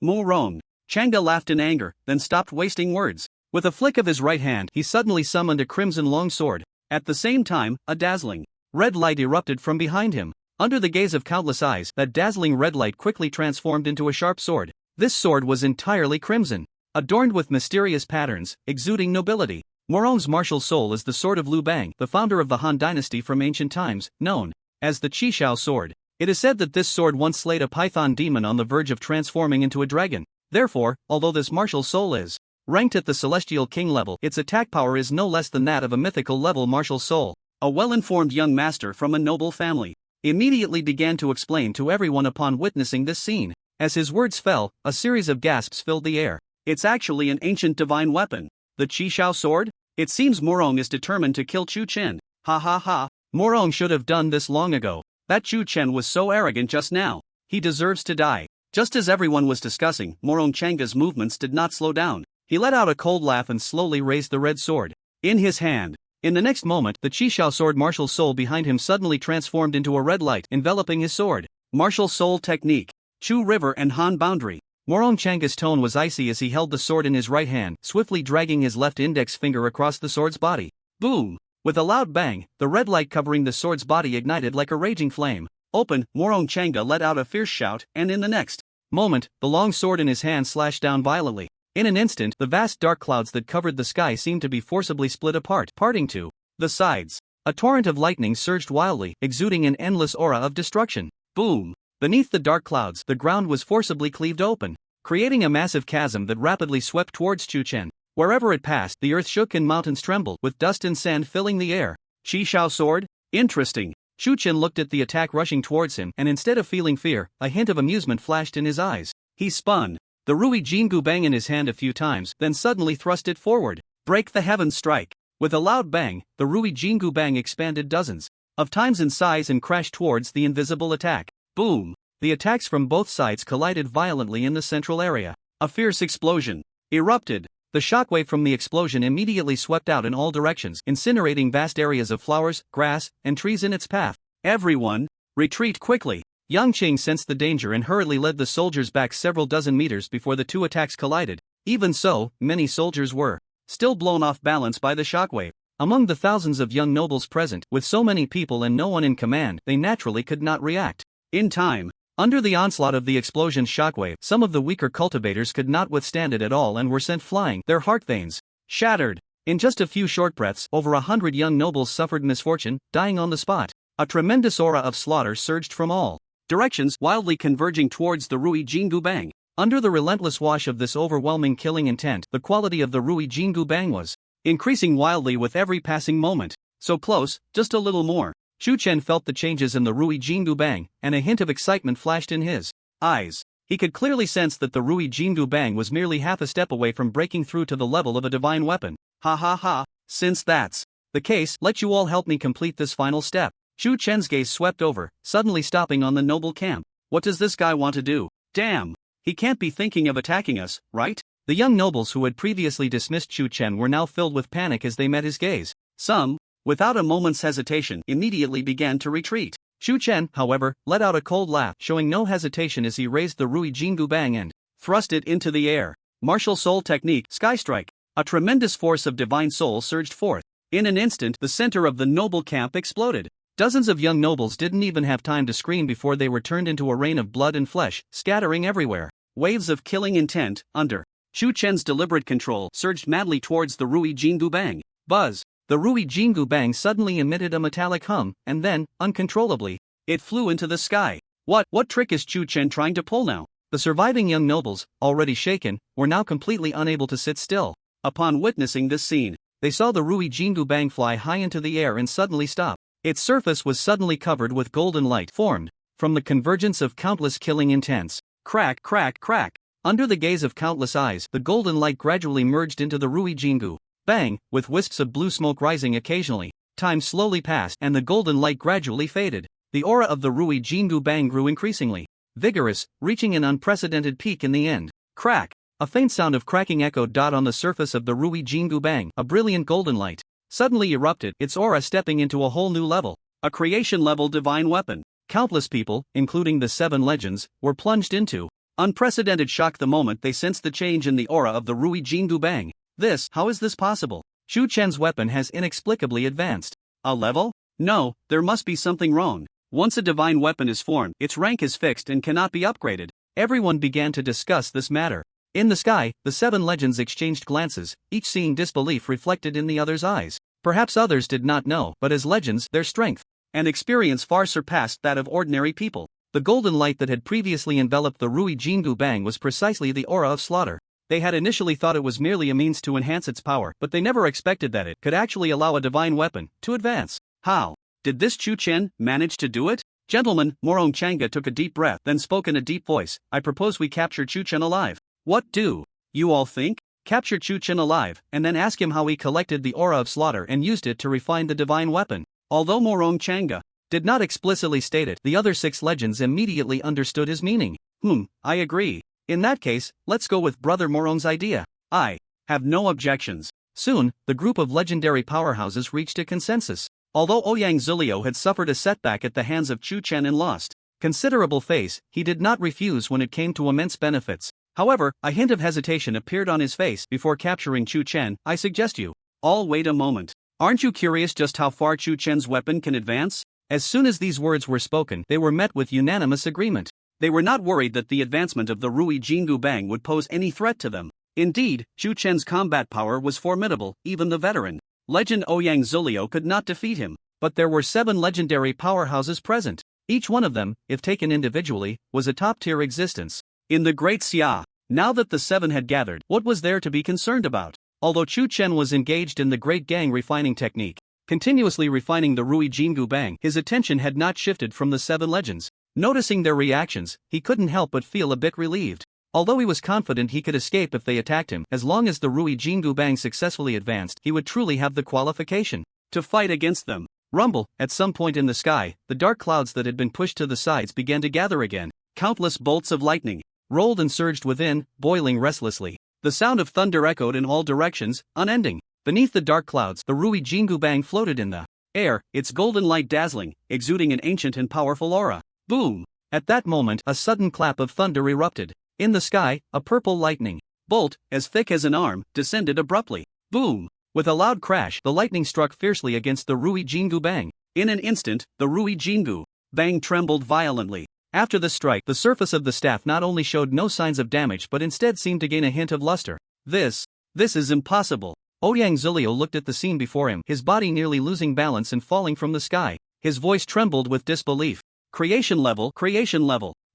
Morong Changa laughed in anger, then stopped wasting words. With a flick of his right hand, he suddenly summoned a crimson longsword. At the same time, a dazzling red light erupted from behind him. Under the gaze of countless eyes, that dazzling red light quickly transformed into a sharp sword. This sword was entirely crimson, adorned with mysterious patterns, exuding nobility. Morong's martial soul is the sword of Liu Bang, the founder of the Han dynasty from ancient times, known as the Qishao sword. It is said that this sword once slayed a python demon on the verge of transforming into a dragon. Therefore, although this martial soul is ranked at the Celestial King level, its attack power is no less than that of a mythical level martial soul. A well-informed young master from a noble family immediately began to explain to everyone upon witnessing this scene. As his words fell, a series of gasps filled the air. It's actually an ancient divine weapon. The Qishao sword? It seems Morong is determined to kill Chu Chen. Ha ha ha. Morong should have done this long ago. That Chu Chen was so arrogant just now. He deserves to die. Just as everyone was discussing, Morong Changa's movements did not slow down. He let out a cold laugh and slowly raised the red sword in his hand. In the next moment, the Qishao sword martial soul behind him suddenly transformed into a red light, enveloping his sword. Martial soul technique. Chu River and Han boundary. Morong Changa's tone was icy as he held the sword in his right hand, swiftly dragging his left index finger across the sword's body. Boom! With a loud bang, the red light covering the sword's body ignited like a raging flame. Open, Morong Changa let out a fierce shout, and in the next moment, the long sword in his hand slashed down violently. In an instant, the vast dark clouds that covered the sky seemed to be forcibly split apart, parting to the sides. A torrent of lightning surged wildly, exuding an endless aura of destruction. Boom! Beneath the dark clouds, the ground was forcibly cleaved open, creating a massive chasm that rapidly swept towards Chu Chen. Wherever it passed, the earth shook and mountains trembled, with dust and sand filling the air. Qishao sword? Interesting. Chu Chen looked at the attack rushing towards him, and instead of feeling fear, a hint of amusement flashed in his eyes. He spun the Rui Jingu Bang in his hand a few times, then suddenly thrust it forward. Break the heavens strike. With a loud bang, the Rui Jingu Bang expanded dozens of times in size and crashed towards the invisible attack. Boom! The attacks from both sides collided violently in the central area. A fierce explosion erupted. The shockwave from the explosion immediately swept out in all directions, incinerating vast areas of flowers, grass, and trees in its path. Everyone, retreat quickly. Yang Qing sensed the danger and hurriedly led the soldiers back several dozen meters before the two attacks collided. Even so, many soldiers were still blown off balance by the shockwave. Among the thousands of young nobles present, with so many people and no one in command, they naturally could not react in time. Under the onslaught of the explosion's shockwave, some of the weaker cultivators could not withstand it at all and were sent flying, their heart veins shattered. In just a few short breaths, over 100 young nobles suffered misfortune, dying on the spot. A tremendous aura of slaughter surged from all directions, wildly converging towards the Rui Jingu Bang. Under the relentless wash of this overwhelming killing intent, the quality of the Rui Jingu Bang was increasing wildly with every passing moment. So close, just a little more. Chu Chen felt the changes in the Rui Jingu Bang, and a hint of excitement flashed in his eyes. He could clearly sense that the Rui Jingu Bang was merely half a step away from breaking through to the level of a divine weapon. Ha ha ha, since that's the case, let you all help me complete this final step. Chu Chen's gaze swept over, suddenly stopping on the noble camp. What does this guy want to do? Damn! He can't be thinking of attacking us, right? The young nobles who had previously dismissed Chu Chen were now filled with panic as they met his gaze. Some, without a moment's hesitation, immediately began to retreat. Chu Chen, however, let out a cold laugh, showing no hesitation as he raised the Rui Jingu Bang and thrust it into the air. Martial soul technique, Sky Strike. A tremendous force of divine soul surged forth. In an instant, the center of the noble camp exploded. Dozens of young nobles didn't even have time to scream before they were turned into a rain of blood and flesh, scattering everywhere. Waves of killing intent, under Chu Chen's deliberate control, surged madly towards the Rui Jingu Bang. Buzz! The Rui Jingu Bang suddenly emitted a metallic hum, and then, uncontrollably, it flew into the sky. What trick is Chu Chen trying to pull now? The surviving young nobles, already shaken, were now completely unable to sit still. Upon witnessing this scene, they saw the Rui Jingu Bang fly high into the air and suddenly stop. Its surface was suddenly covered with golden light formed from the convergence of countless killing intents. Crack, crack, crack. Under the gaze of countless eyes, the golden light gradually merged into the Rui Jingu Bang, with wisps of blue smoke rising occasionally. Time slowly passed and the golden light gradually faded. The aura of the Rui Jingu Bang grew increasingly vigorous, reaching an unprecedented peak in the end. Crack! A faint sound of cracking echoed on the surface of the Rui Jingu Bang. A brilliant golden light suddenly erupted, its aura stepping into a whole new level. A creation-level divine weapon. Countless people, including the 7 legends, were plunged into unprecedented shock the moment they sensed the change in the aura of the Rui Jingu Bang. How is this possible? Chu Chen's weapon has inexplicably advanced a level? No, there must be something wrong. Once a divine weapon is formed, its rank is fixed and cannot be upgraded. Everyone began to discuss this matter. In the sky, the 7 legends exchanged glances, each seeing disbelief reflected in the other's eyes. Perhaps others did not know, but as legends, their strength and experience far surpassed that of ordinary people. The golden light that had previously enveloped the Rui Jingu Bang was precisely the aura of slaughter. They had initially thought it was merely a means to enhance its power, but they never expected that it could actually allow a divine weapon to advance. How did this Chu Chen manage to do it? Gentlemen, Morong Changa took a deep breath, then spoke in a deep voice. I propose we capture Chu Chen alive. What do you all think? Capture Chu Chen alive, and then ask him how he collected the aura of slaughter and used it to refine the divine weapon. Although Morong Changa did not explicitly state it, the other 6 legends immediately understood his meaning. I agree. In that case, let's go with Brother Morong's idea. I have no objections. Soon, the group of legendary powerhouses reached a consensus. Although Ouyang Zulio had suffered a setback at the hands of Chu Chen and lost considerable face, he did not refuse when it came to immense benefits. However, a hint of hesitation appeared on his face. Before capturing Chu Chen, I suggest you all wait a moment. Aren't you curious just how far Chu Chen's weapon can advance? As soon as these words were spoken, they were met with unanimous agreement. They were not worried that the advancement of the Rui Jingu Bang would pose any threat to them. Indeed, Chu Chen's combat power was formidable, even the veteran legend Ouyang Zulio could not defeat him. But there were 7 legendary powerhouses present. Each one of them, if taken individually, was a top-tier existence in the Great Xia. Now that the 7 had gathered, what was there to be concerned about? Although Chu Chen was engaged in the Great Gang refining technique, continuously refining the Rui Jingu Bang, his attention had not shifted from the 7 legends. Noticing their reactions, he couldn't help but feel a bit relieved. Although he was confident he could escape if they attacked him, as long as the Rui Jingu Bang successfully advanced, he would truly have the qualification to fight against them. Rumble! At some point in the sky, the dark clouds that had been pushed to the sides began to gather again. Countless bolts of lightning rolled and surged within, boiling restlessly. The sound of thunder echoed in all directions, unending. Beneath the dark clouds, the Rui Jingu Bang floated in the air, its golden light dazzling, exuding an ancient and powerful aura. Boom! At that moment, a sudden clap of thunder erupted. In the sky, a purple lightning bolt, as thick as an arm, descended abruptly. Boom! With a loud crash, the lightning struck fiercely against the Rui Jingu Bang. In an instant, the Rui Jingu Bang trembled violently. After the strike, the surface of the staff not only showed no signs of damage but instead seemed to gain a hint of luster. This is impossible. Ouyang Zulio looked at the scene before him, his body nearly losing balance and falling from the sky. His voice trembled with disbelief. Creation level?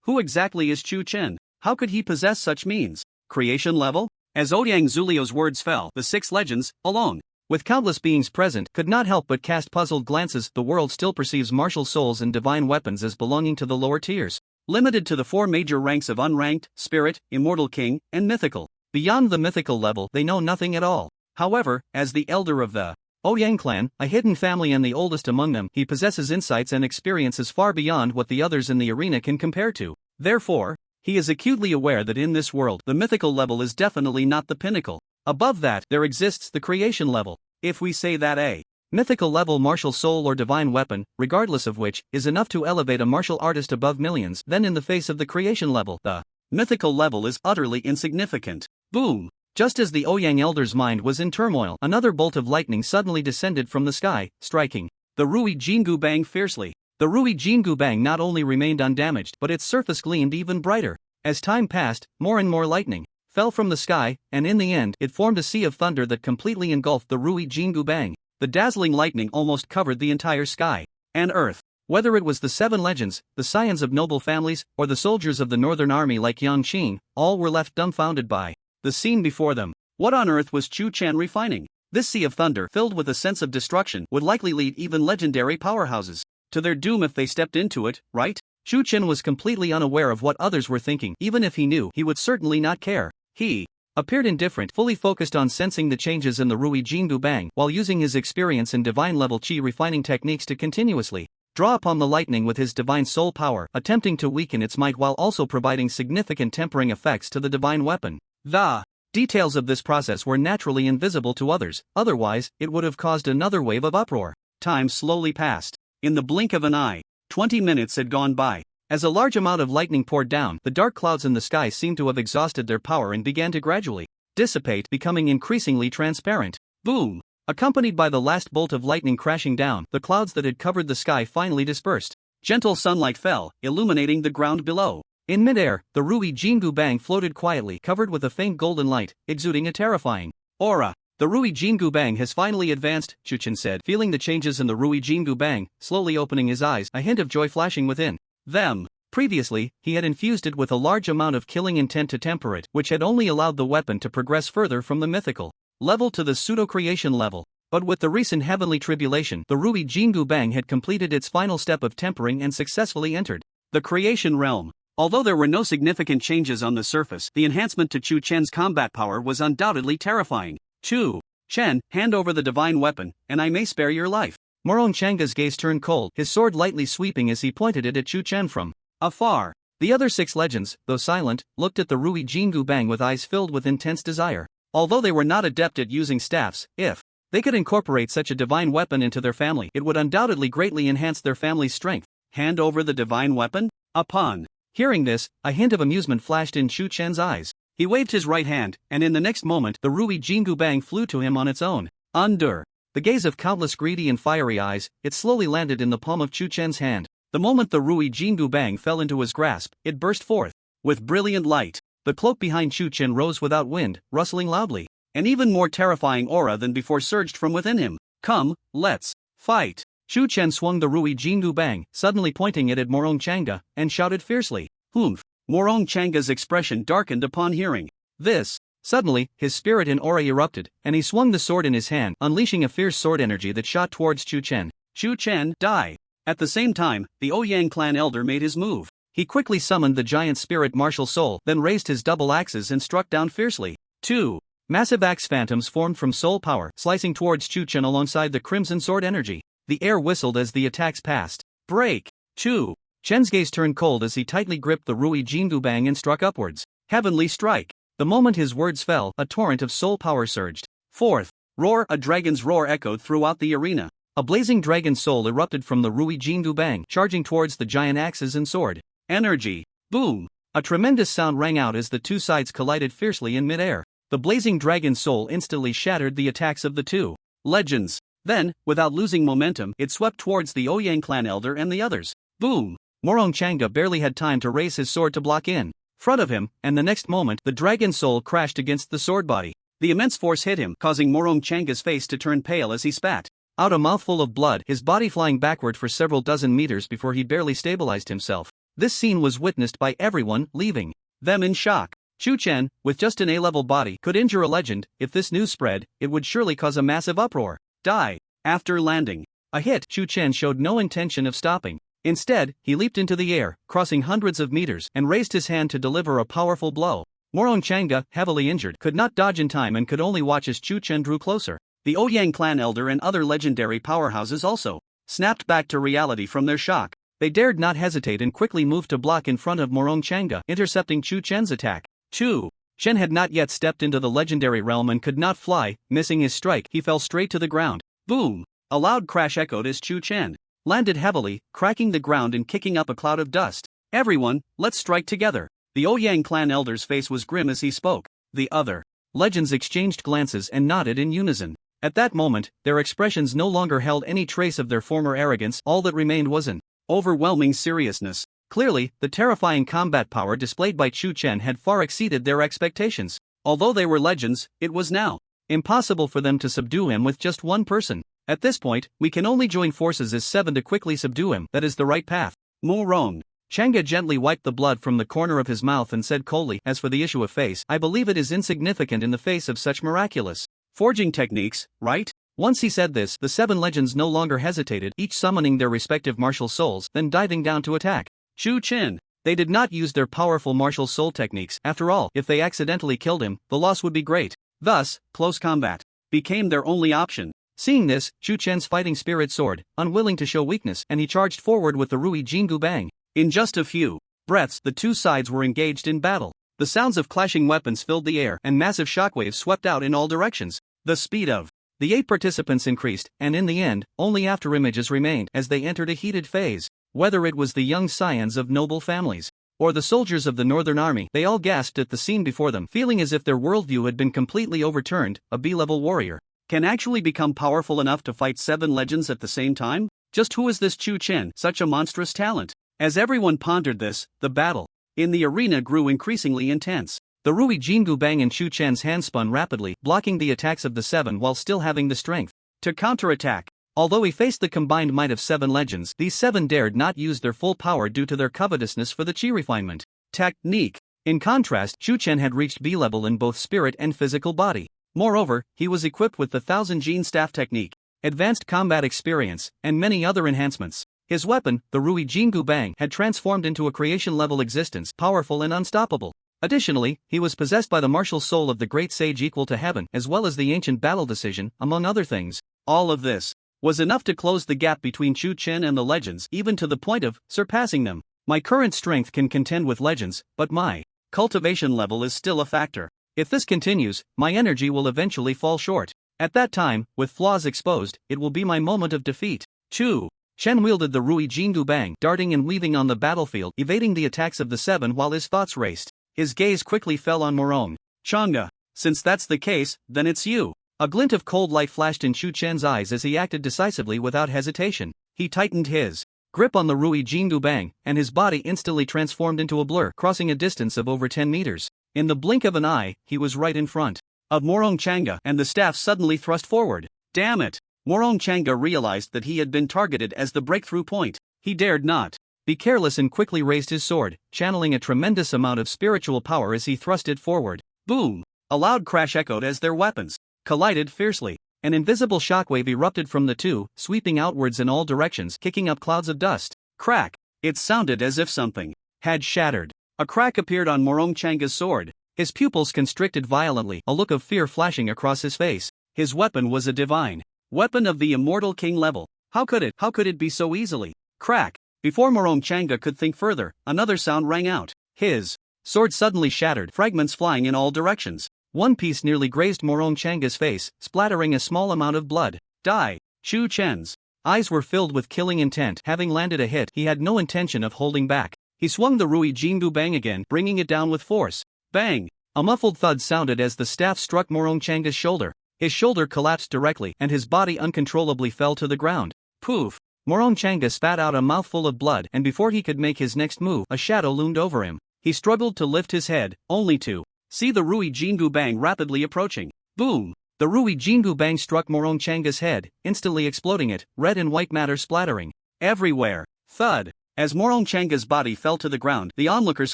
Who exactly is Chu Chen? How could he possess such means? Creation level? As Ouyang Zulio's words fell, the 6 legends, along with countless beings present, could not help but cast puzzled glances. The world still perceives martial souls and divine weapons as belonging to the lower tiers, limited to the 4 major ranks of unranked, spirit, immortal king, and mythical. Beyond the mythical level, they know nothing at all. However, as the elder of the Ouyang clan, a hidden family and the oldest among them, he possesses insights and experiences far beyond what the others in the arena can compare to. Therefore, he is acutely aware that in this world, the mythical level is definitely not the pinnacle. Above that, there exists the creation level. If we say that a mythical level martial soul or divine weapon, regardless of which, is enough to elevate a martial artist above millions, then in the face of the creation level, the mythical level is utterly insignificant. Boom! Just as the Ouyang elder's mind was in turmoil, another bolt of lightning suddenly descended from the sky, striking the Rui Jingu Bang fiercely. The Rui Jingu Bang not only remained undamaged, but its surface gleamed even brighter. As time passed, more and more lightning fell from the sky, and in the end, it formed a sea of thunder that completely engulfed the Rui Jingu Bang. The dazzling lightning almost covered the entire sky and earth. Whether it was the 7 legends, the scions of noble families, or the soldiers of the northern army like Tion Tion, all were left dumbfounded by the scene before them. What on earth was Chu Chen refining? This sea of thunder, filled with a sense of destruction, would likely lead even legendary powerhouses to their doom if they stepped into it, right? Chu Chen was completely unaware of what others were thinking. Even if he knew, he would certainly not care. He appeared indifferent, fully focused on sensing the changes in the Rui Jingu Bang, while using his experience in divine-level chi refining techniques to continuously draw upon the lightning with his divine soul power, attempting to weaken its might while also providing significant tempering effects to the divine weapon. The details of this process were naturally invisible to others, otherwise, it would have caused another wave of uproar. Time slowly passed. In the blink of an eye, 20 minutes had gone by. As a large amount of lightning poured down, the dark clouds in the sky seemed to have exhausted their power and began to gradually dissipate, becoming increasingly transparent. Boom! Accompanied by the last bolt of lightning crashing down, the clouds that had covered the sky finally dispersed. Gentle sunlight fell, illuminating the ground below. In midair, the Rui Jingu Bang floated quietly, covered with a faint golden light, exuding a terrifying aura. The Rui Jingu Bang has finally advanced, Chu Chen said, feeling the changes in the Rui Jingu Bang, slowly opening his eyes, a hint of joy flashing within them. Previously, he had infused it with a large amount of killing intent to temper it, which had only allowed the weapon to progress further from the mythical level to the pseudo-creation level. But with the recent heavenly tribulation, the Rui Jingu Bang had completed its final step of tempering and successfully entered the creation realm. Although there were no significant changes on the surface, the enhancement to Chu Chen's combat power was undoubtedly terrifying. Chu Chen, hand over the divine weapon, and I may spare your life. Morong Changa's gaze turned cold, his sword lightly sweeping as he pointed it at Chu Chen from afar. The other 6 legends, though silent, looked at the Rui Jingu Bang with eyes filled with intense desire. Although they were not adept at using staffs, if they could incorporate such a divine weapon into their family, it would undoubtedly greatly enhance their family's strength. Hand over the divine weapon? Upon hearing this, a hint of amusement flashed in Chu Chen's eyes. He waved his right hand, and in the next moment, the Rui Jingu Bang flew to him on its own. Under the gaze of countless greedy and fiery eyes, it slowly landed in the palm of Chu Chen's hand. The moment the Rui Jingu Bang fell into his grasp, it burst forth with brilliant light. The cloak behind Chu Chen rose without wind, rustling loudly. An even more terrifying aura than before surged from within him. Come, let's fight. Chu Chen swung the Rui Jingu Bang, suddenly pointing it at Morong Changa, and shouted fiercely. Humph! Morong Changa's expression darkened upon hearing this. Suddenly, his spirit in aura erupted, and he swung the sword in his hand, unleashing a fierce sword energy that shot towards Chu Chen. Chu Chen, die! At the same time, the Ouyang clan elder made his move. He quickly summoned the giant spirit martial soul, then raised his double axes and struck down fiercely. 2 massive axe phantoms formed from soul power, slicing towards Chu Chen alongside the crimson sword energy. The air whistled as the attacks passed. Break! Chu Chen's gaze turned cold as he tightly gripped the Rui Jingu Bang and struck upwards. Heavenly strike! The moment his words fell, a torrent of soul power surged. 4th roar! A dragon's roar echoed throughout the arena. A blazing dragon soul erupted from the Rui Jingu Bang, charging towards the giant axes and sword. Energy! Boom! A tremendous sound rang out as the 2 sides collided fiercely in midair. The blazing dragon soul instantly shattered the attacks of the 2 legends. Then, without losing momentum, it swept towards the Ouyang clan elder and the others. Boom! Morong Changa barely had time to raise his sword to block in front of him, and the next moment, the dragon soul crashed against the sword body. The immense force hit him, causing Morong Changa's face to turn pale as he spat out a mouthful of blood, his body flying backward for several dozen meters before he barely stabilized himself. This scene was witnessed by everyone, leaving them in shock. Chu Chen, with just an A-level body, could injure a legend. If this news spread, it would surely cause a massive uproar. Die! After landing a hit, Chu Chen showed no intention of stopping. Instead, he leaped into the air, crossing hundreds of meters, and raised his hand to deliver a powerful blow. Morong Changa, heavily injured, could not dodge in time and could only watch as Chu Chen drew closer. The Ouyang clan elder and other legendary powerhouses also snapped back to reality from their shock. They dared not hesitate and quickly moved to block in front of Morong Changa, intercepting Chu Chen's attack. Chu Chen had not yet stepped into the legendary realm and could not fly. Missing his strike, he fell straight to the ground. Boom! A loud crash echoed as Chu Chen landed heavily, cracking the ground and kicking up a cloud of dust. Everyone, let's strike together. The Ouyang clan elder's face was grim as he spoke. The other legends exchanged glances and nodded in unison. At that moment, their expressions no longer held any trace of their former arrogance, all that remained was an overwhelming seriousness. Clearly, the terrifying combat power displayed by Chu Chen had far exceeded their expectations. Although they were legends, it was now impossible for them to subdue him with just one person. At this point, we can only join forces as 7 to quickly subdue him. That is the right path. Morong. Changa gently wiped the blood from the corner of his mouth and said coldly, as for the issue of face, I believe it is insignificant in the face of such miraculous forging techniques, right? Once he said this, the 7 legends no longer hesitated, each summoning their respective martial souls, then diving down to attack Chu Chen. They did not use their powerful martial soul techniques. After all, if they accidentally killed him, the loss would be great. Thus, close combat became their only option. Seeing this, Chu Chen's fighting spirit soared, unwilling to show weakness, and he charged forward with the Rui Jingu Bang. In just a few breaths, the two sides were engaged in battle. The sounds of clashing weapons filled the air, and massive shockwaves swept out in all directions. The speed of the 8 participants increased, and in the end, only afterimages remained as they entered a heated phase. Whether it was the young scions of noble families or the soldiers of the Northern Army, they all gasped at the scene before them, feeling as if their worldview had been completely overturned. A B-level warrior can actually become powerful enough to fight 7 legends at the same time? Just who is this Chu Chen, such a monstrous talent? As everyone pondered this, the battle in the arena grew increasingly intense. The Rui Jingu Bang in Chu Chen's hand spun rapidly, blocking the attacks of the 7 while still having the strength to counterattack. Although he faced the combined might of 7 legends, these 7 dared not use their full power due to their covetousness for the chi refinement technique. In contrast, Chu Chen had reached B-level in both spirit and physical body. Moreover, he was equipped with the 1000 Gene Staff technique, advanced combat experience, and many other enhancements. His weapon, the Rui Jingu Bang, had transformed into a creation-level existence, powerful and unstoppable. Additionally, he was possessed by the martial soul of the great sage equal to heaven, as well as the ancient battle decision, among other things. All of this was enough to close the gap between Chu Chen and the legends, even to the point of surpassing them. My current strength can contend with legends, but my cultivation level is still a factor. If this continues, my energy will eventually fall short. At that time, with flaws exposed, it will be my moment of defeat. Chu Chen wielded the Rui Jingu Bang, darting and weaving on the battlefield, evading the attacks of the 7 while his thoughts raced. His gaze quickly fell on Morong. Changa, since that's the case, then it's you. A glint of cold light flashed in Chu Chen's eyes as he acted decisively without hesitation. He tightened his grip on the Rui Jingu Bang, and his body instantly transformed into a blur, crossing a distance of over 10 meters. In the blink of an eye, he was right in front of Morong Changa, and the staff suddenly thrust forward. Damn it! Morong Changa realized that he had been targeted as the breakthrough point. He dared not be careless and quickly raised his sword, channeling a tremendous amount of spiritual power as he thrust it forward. Boom! A loud crash echoed as their weapons collided fiercely. An invisible shockwave erupted from the two, sweeping outwards in all directions, kicking up clouds of dust. Crack! It sounded as if something had shattered. A crack appeared on Morong Changa's sword. His pupils constricted violently, a look of fear flashing across his face. His weapon was a divine weapon of the immortal king level. How could it be so easily? Crack! Before Morong Changa could think further, another sound rang out. His sword suddenly shattered, fragments flying in all directions. One piece nearly grazed Morong Changa's face, splattering a small amount of blood. Die! Chu Chen's eyes were filled with killing intent. Having landed a hit, he had no intention of holding back. He swung the Rui Jingu Bang again, bringing it down with force. Bang! A muffled thud sounded as the staff struck Morong Changa's shoulder. His shoulder collapsed directly, and his body uncontrollably fell to the ground. Poof! Morong Changa spat out a mouthful of blood, and before he could make his next move, a shadow loomed over him. He struggled to lift his head, only to see the Rui Jingu Bang rapidly approaching. Boom! The Rui Jingu Bang struck Morong Changa's head, instantly exploding it, red and white matter splattering everywhere. Thud! As Morong Changa's body fell to the ground, the onlookers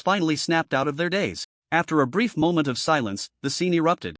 finally snapped out of their daze. After a brief moment of silence, the scene erupted.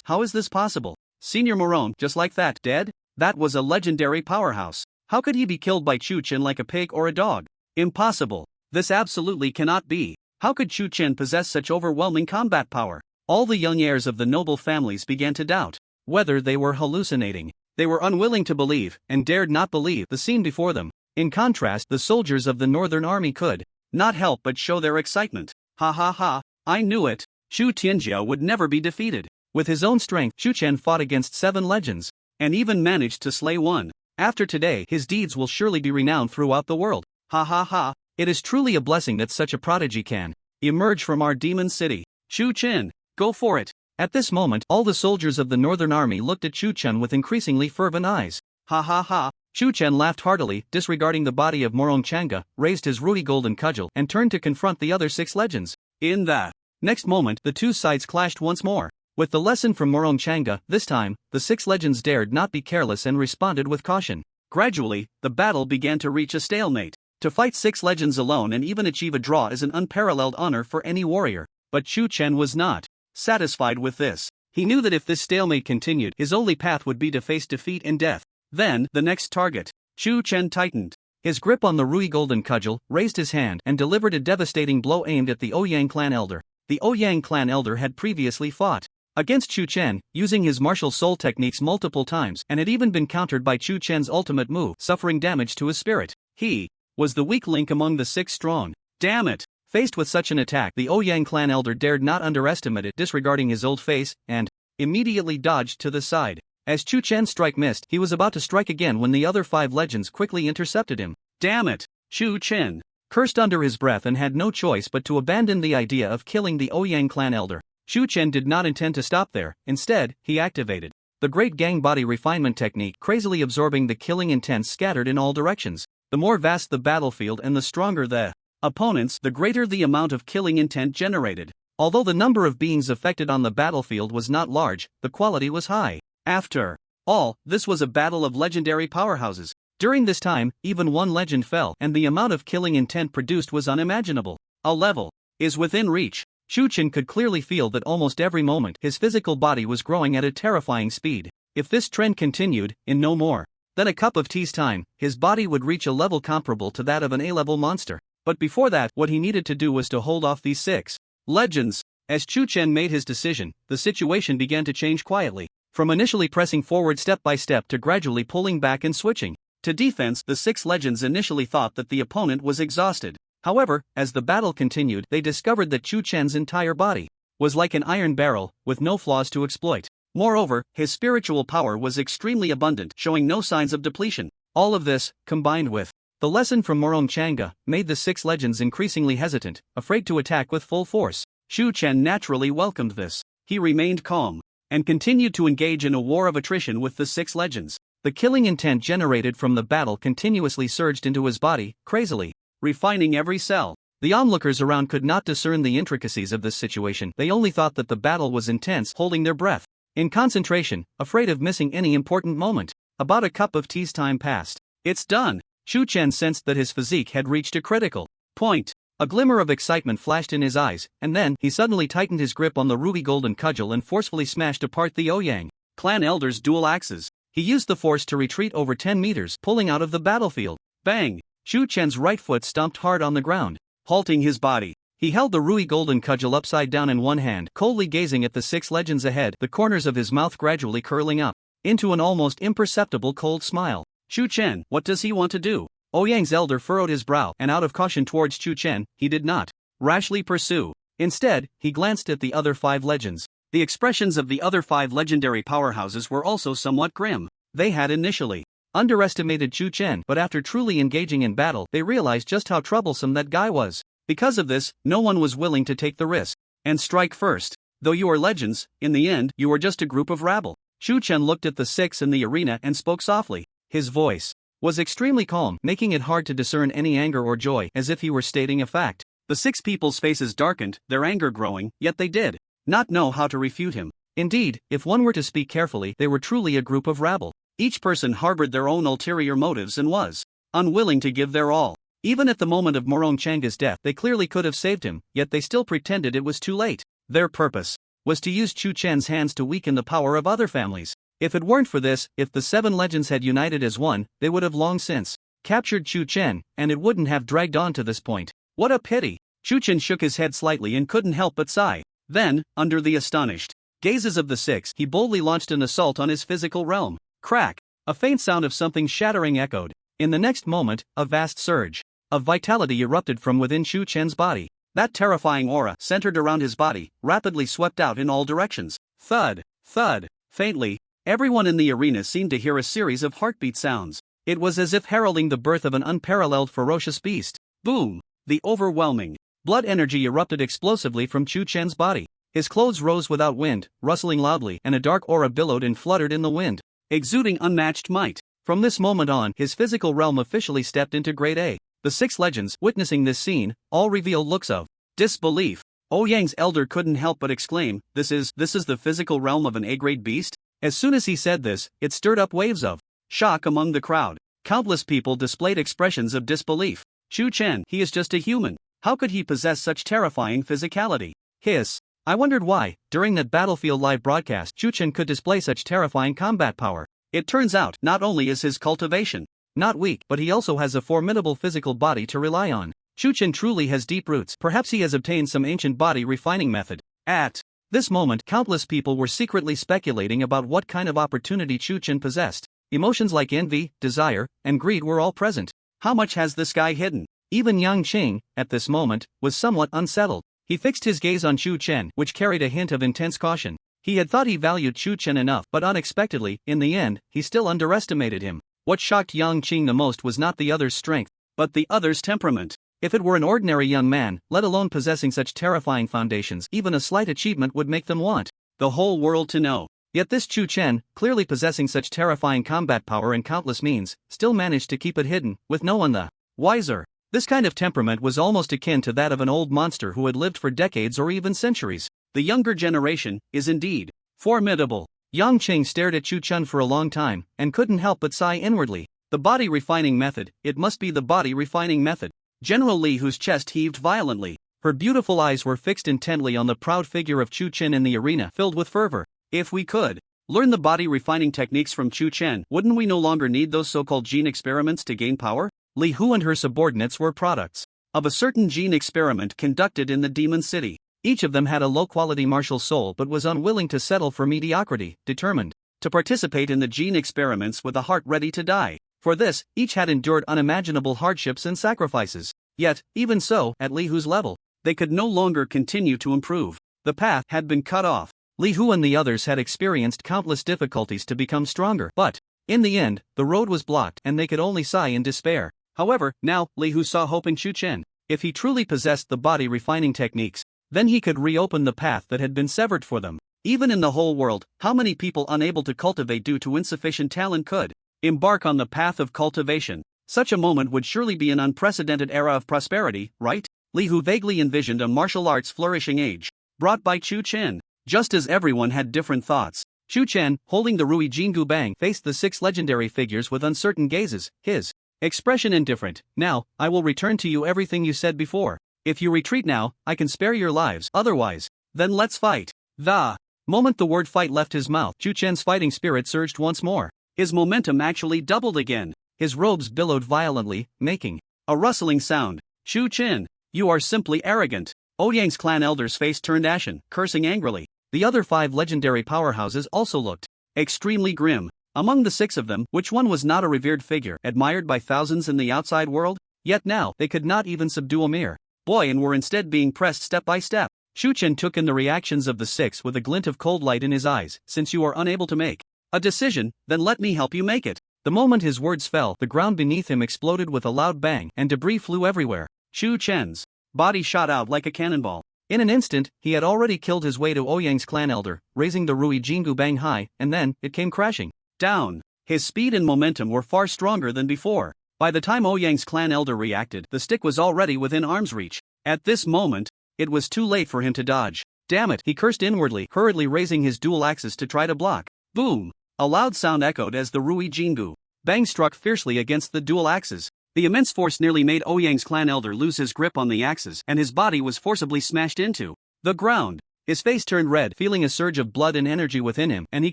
How is this possible? Senior Morong, just like that, dead? That was a legendary powerhouse. How could he be killed by Chu Chen like a pig or a dog? Impossible. This absolutely cannot be. How could Chu Chen possess such overwhelming combat power? All the young heirs of the noble families began to doubt whether they were hallucinating. They were unwilling to believe, and dared not believe, the scene before them. In contrast, the soldiers of the Northern Army could not help but show their excitement. Ha ha ha, I knew it. Chu Tianjia would never be defeated. With his own strength, Chu Chen fought against 7 legends, and even managed to slay one. After today, his deeds will surely be renowned throughout the world. Ha ha ha, it is truly a blessing that such a prodigy can emerge from our demon city. Chu Chen, go for it. At this moment, all the soldiers of the Northern Army looked at Tiu Chen with increasingly fervent eyes. Ha ha ha. Tiu Chen laughed heartily, disregarding the body of Morong Changa, raised his ruby golden cudgel, and turned to confront the other 6 legends. In that next moment, the two sides clashed once more. With the lesson from Morong Changa, this time, the 6 legends dared not be careless and responded with caution. Gradually, the battle began to reach a stalemate. To fight 6 legends alone and even achieve a draw is an unparalleled honor for any warrior. But Tiu Chen was not satisfied with this. He knew that if this stalemate continued, his only path would be to face defeat and death. Then, the next target. Tiu Chen tightened his grip on the ruby golden cudgel, raised his hand, and delivered a devastating blow aimed at the Ouyang clan elder. The Ouyang clan elder had previously fought against Tiu Chen, using his martial soul techniques multiple times, and had even been countered by Tiu Chen's ultimate move, suffering damage to his spirit. He was the weak link among the 6 strong. Damn it! Faced with such an attack, the Ouyang clan elder dared not underestimate it, disregarding his old face, and immediately dodged to the side. As Tiu Chen's strike missed, he was about to strike again when the other 5 legends quickly intercepted him. Damn it! Tiu Chen cursed under his breath and had no choice but to abandon the idea of killing the Ouyang clan elder. Tiu Chen did not intend to stop there. Instead, he activated the Great Gang Body Refinement technique, crazily absorbing the killing intent scattered in all directions. The more vast the battlefield and the stronger the opponents, the greater the amount of killing intent generated. Although the number of beings affected on the battlefield was not large, the quality was high. After all, this was a battle of legendary powerhouses. During this time, even one legend fell, and the amount of killing intent produced was unimaginable. A level is within reach. Tiu Chen could clearly feel that almost every moment his physical body was growing at a terrifying speed. If this trend continued, in no more than a cup of tea's time, his body would reach a level comparable to that of an A-level monster. But before that, what he needed to do was to hold off these 6 legends. As Tiu Chen made his decision, the situation began to change quietly. From initially pressing forward step by step to gradually pulling back and switching to defense, the 6 legends initially thought that the opponent was exhausted. However, as the battle continued, they discovered that Tiu Chen's entire body was like an iron barrel, with no flaws to exploit. Moreover, his spiritual power was extremely abundant, showing no signs of depletion. All of this, combined with the lesson from Morong Changa, made the 6 legends increasingly hesitant, afraid to attack with full force. Tiu Chen naturally welcomed this. He remained calm and continued to engage in a war of attrition with the 6 legends. The killing intent generated from the battle continuously surged into his body, crazily refining every cell. The onlookers around could not discern the intricacies of this situation. They only thought that the battle was intense, holding their breath in concentration, afraid of missing any important moment. About a cup of tea's time passed. It's done. Tiu Chen sensed that his physique had reached a critical point. A glimmer of excitement flashed in his eyes, and then he suddenly tightened his grip on the ruby golden cudgel and forcefully smashed apart the Ouyang clan elder's dual axes. He used the force to retreat over 10 meters, pulling out of the battlefield. Bang! Tiu Chen's right foot stomped hard on the ground, halting his body. He held the ruby golden cudgel upside down in one hand, coldly gazing at the 6 legends ahead, the corners of his mouth gradually curling up into an almost imperceptible cold smile. Tiu Chen, what does he want to do? Ouyang's elder furrowed his brow, and out of caution towards Tiu Chen, he did not rashly pursue. Instead, he glanced at the other 5 legends. The expressions of the other 5 legendary powerhouses were also somewhat grim. They had initially underestimated Tiu Chen, but after truly engaging in battle, they realized just how troublesome that guy was. Because of this, no one was willing to take the risk and strike first. Though you are legends, in the end, you are just a group of rabble. Tiu Chen looked at the 6 in the arena and spoke softly. His voice was extremely calm, making it hard to discern any anger or joy, as if he were stating a fact. The 6 people's faces darkened, their anger growing, yet they did not know how to refute him. Indeed, if one were to speak carefully, they were truly a group of rabble. Each person harbored their own ulterior motives and was unwilling to give their all. Even at the moment of Morong Changa's death, they clearly could have saved him, yet they still pretended it was too late. Their purpose was to use Tiu Chen's hands to weaken the power of other families. If it weren't for this, if the 7 legends had united as one, they would have long since captured Tiu Chen, and it wouldn't have dragged on to this point. What a pity! Tiu Chen shook his head slightly and couldn't help but sigh. Then, under the astonished gazes of the 6, he boldly launched an assault on his physical realm. Crack! A faint sound of something shattering echoed. In the next moment, a vast surge of vitality erupted from within Tiu Chen's body. That terrifying aura, centered around his body, rapidly swept out in all directions. Thud! Thud! Faintly, everyone in the arena seemed to hear a series of heartbeat sounds. It was as if heralding the birth of an unparalleled ferocious beast. Boom! The overwhelming blood energy erupted explosively from Tiu Chen's body. His clothes rose without wind, rustling loudly, and a dark aura billowed and fluttered in the wind, exuding unmatched might. From this moment on, his physical realm officially stepped into Grade A. The 6 legends, witnessing this scene, all revealed looks of disbelief. Ouyang's elder couldn't help but exclaim, This is the physical realm of an A-grade beast? As soon as he said this, it stirred up waves of shock among the crowd. Countless people displayed expressions of disbelief. Chu Chen, he is just a human. How could he possess such terrifying physicality? Hiss. I wondered why, during that Battlefield live broadcast, Chu Chen could display such terrifying combat power. It turns out, not only is his cultivation not weak, but he also has a formidable physical body to rely on. Chu Chen truly has deep roots. Perhaps he has obtained some ancient body refining method. At this moment, countless people were secretly speculating about what kind of opportunity Chu Chen possessed. Emotions like envy, desire, and greed were all present. How much has this guy hidden? Even Yang Qing, at this moment, was somewhat unsettled. He fixed his gaze on Chu Chen, which carried a hint of intense caution. He had thought he valued Chu Chen enough, but unexpectedly, in the end, he still underestimated him. What shocked Yang Qing the most was not the other's strength, but the other's temperament. If it were an ordinary young man, let alone possessing such terrifying foundations, even a slight achievement would make them want the whole world to know. Yet this Chu Chen, clearly possessing such terrifying combat power and countless means, still managed to keep it hidden, with no one the wiser. This kind of temperament was almost akin to that of an old monster who had lived for decades or even centuries. The younger generation is indeed formidable. Yang Qing stared at Chu Chen for a long time, and couldn't help but sigh inwardly. The body refining method, it must be the body refining method. General Li, whose chest heaved violently. Her beautiful eyes were fixed intently on the proud figure of Chu Chen in the arena, filled with fervor. If we could learn the body refining techniques from Chu Chen, wouldn't we no longer need those so-called gene experiments to gain power? Li Hu and her subordinates were products of a certain gene experiment conducted in the Demon City. Each of them had a low-quality martial soul but was unwilling to settle for mediocrity, determined to participate in the gene experiments with a heart ready to die. For this, each had endured unimaginable hardships and sacrifices. Yet, even so, at Li Hu's level, they could no longer continue to improve. The path had been cut off. Li Hu and the others had experienced countless difficulties to become stronger, but, in the end, the road was blocked and they could only sigh in despair. However, now, Li Hu saw hope in Chu Chen. If he truly possessed the body refining techniques, then he could reopen the path that had been severed for them. Even in the whole world, how many people unable to cultivate due to insufficient talent could embark on the path of cultivation? Such a moment would surely be an unprecedented era of prosperity, right? Li Hu vaguely envisioned a martial arts flourishing age, brought by Chu Chen. Just as everyone had different thoughts, Chu Chen, holding the Rui Jingu Bang, faced the 6 legendary figures with uncertain gazes, his expression indifferent. Now, I will return to you everything you said before. If you retreat now, I can spare your lives. Otherwise, then let's fight. The moment the word fight left his mouth, Chu Chen's fighting spirit surged once more. His momentum actually doubled again. His robes billowed violently, making a rustling sound. Chu Chen, you are simply arrogant. Ouyang's clan elder's face turned ashen, cursing angrily. The other 5 legendary powerhouses also looked extremely grim. Among the 6 of them, which one was not a revered figure, admired by thousands in the outside world? Yet now, they could not even subdue a mere boy and were instead being pressed step by step. Chu Chen took in the reactions of the 6 with a glint of cold light in his eyes. Since you are unable to make a decision, then let me help you make it. The moment his words fell, the ground beneath him exploded with a loud bang, and debris flew everywhere. Chu Chen's body shot out like a cannonball. In an instant, he had already killed his way to Ouyang's clan elder, raising the Rui Jingu Bang high, and then, it came crashing down. His speed and momentum were far stronger than before. By the time Ouyang's clan elder reacted, the stick was already within arm's reach. At this moment, it was too late for him to dodge. Damn it, he cursed inwardly, hurriedly raising his dual axes to try to block. Boom! A loud sound echoed as the Rui Jingu Bang struck fiercely against the dual axes. The immense force nearly made Ouyang's clan elder lose his grip on the axes, and his body was forcibly smashed into the ground. His face turned red, feeling a surge of blood and energy within him, and he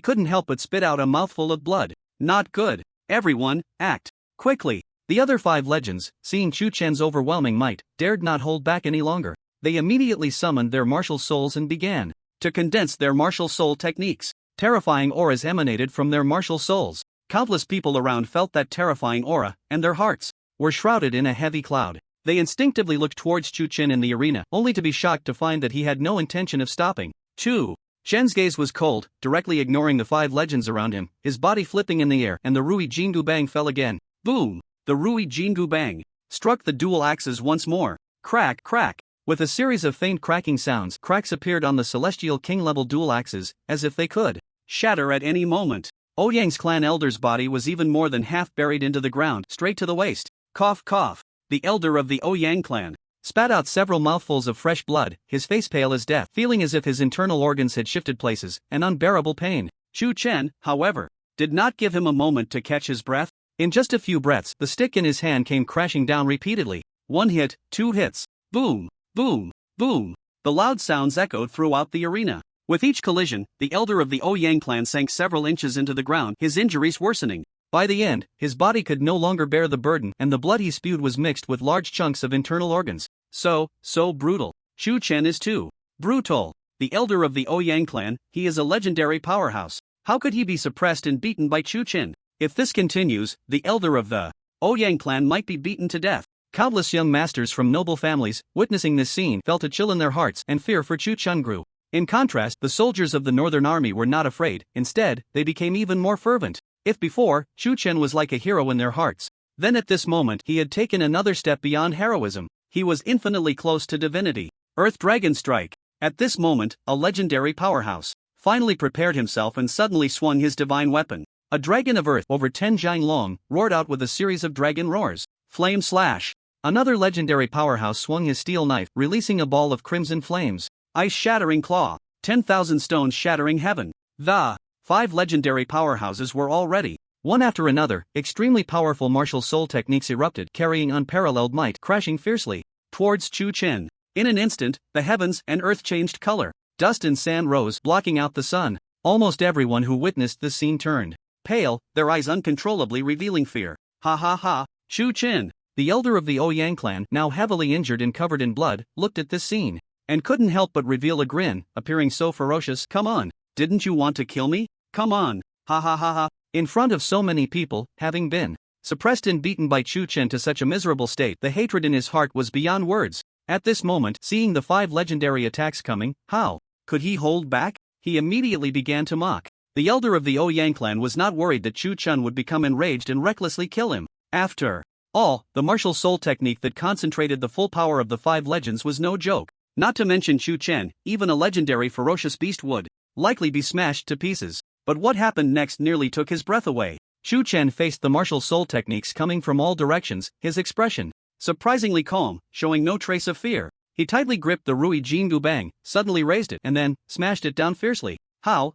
couldn't help but spit out a mouthful of blood. Not good. Everyone, act quickly. The other 5 legends, seeing Chu Chen's overwhelming might, dared not hold back any longer. They immediately summoned their martial souls and began to condense their martial soul techniques. Terrifying auras emanated from their martial souls. Countless people around felt that terrifying aura, and their hearts were shrouded in a heavy cloud. They instinctively looked towards Chu Chen in the arena, only to be shocked to find that he had no intention of stopping. Chu Chen's gaze was cold, directly ignoring the 5 legends around him, his body flipping in the air, and the Rui Jingu Bang fell again. Boom! The Rui Jingu Bang struck the dual axes once more. Crack, crack. With a series of faint cracking sounds, cracks appeared on the Celestial King-level dual axes, as if they could shatter at any moment. Ouyang's clan elder's body was even more than half buried into the ground, straight to the waist. Cough cough. The elder of the Ouyang clan spat out several mouthfuls of fresh blood, his face pale as death, feeling as if his internal organs had shifted places, an unbearable pain. Chu Chen, however, did not give him a moment to catch his breath. In just a few breaths, the stick in his hand came crashing down repeatedly. 1 hit, 2 hits. Boom, boom, boom. The loud sounds echoed throughout the arena. With each collision, the elder of the Ouyang clan sank several inches into the ground, his injuries worsening. By the end, his body could no longer bear the burden, and the blood he spewed was mixed with large chunks of internal organs. So brutal. Chu Chen is too brutal. The elder of the Ouyang clan, he is a legendary powerhouse. How could he be suppressed and beaten by Chu Chen? If this continues, the elder of the Ouyang clan might be beaten to death. Countless young masters from noble families, witnessing this scene, felt a chill in their hearts, and fear for Chu Chen grew. In contrast, the soldiers of the Northern Army were not afraid. Instead, they became even more fervent. If before, Chu Chen was like a hero in their hearts, then at this moment he had taken another step beyond heroism. He was infinitely close to divinity. Earth Dragon Strike. At this moment, a legendary powerhouse finally prepared himself and suddenly swung his divine weapon. A dragon of earth over 10 jang long roared out with a series of dragon roars. Flame Slash. Another legendary powerhouse swung his steel knife, releasing a ball of crimson flames. Ice Shattering Claw. 10,000 stones shattering heaven. The 5 legendary powerhouses were already, one after another, extremely powerful martial soul techniques erupted, carrying unparalleled might, crashing fiercely towards Chu Chen. In an instant, the heavens and earth changed color. Dust and sand rose, blocking out the sun. Almost everyone who witnessed this scene turned pale, their eyes uncontrollably revealing fear. Ha ha ha. Chu Chen, the elder of the Ouyang clan, now heavily injured and covered in blood, looked at this scene and couldn't help but reveal a grin, appearing so ferocious. Come on, didn't you want to kill me? Come on. Ha ha ha ha. In front of so many people, having been suppressed and beaten by Chu Chen to such a miserable state, the hatred in his heart was beyond words. At this moment, seeing the 5 legendary attacks coming, how could he hold back? He immediately began to mock. The elder of the Ouyang clan was not worried that Chu Chen would become enraged and recklessly kill him. After all, the martial soul technique that concentrated the full power of the 5 legends was no joke. Not to mention Chu Chen, even a legendary ferocious beast would likely be smashed to pieces. But what happened next nearly took his breath away. Chu Chen faced the martial soul techniques coming from all directions, his expression surprisingly calm, showing no trace of fear. He tightly gripped the Rui Jingu Bang, suddenly raised it, and then smashed it down fiercely. How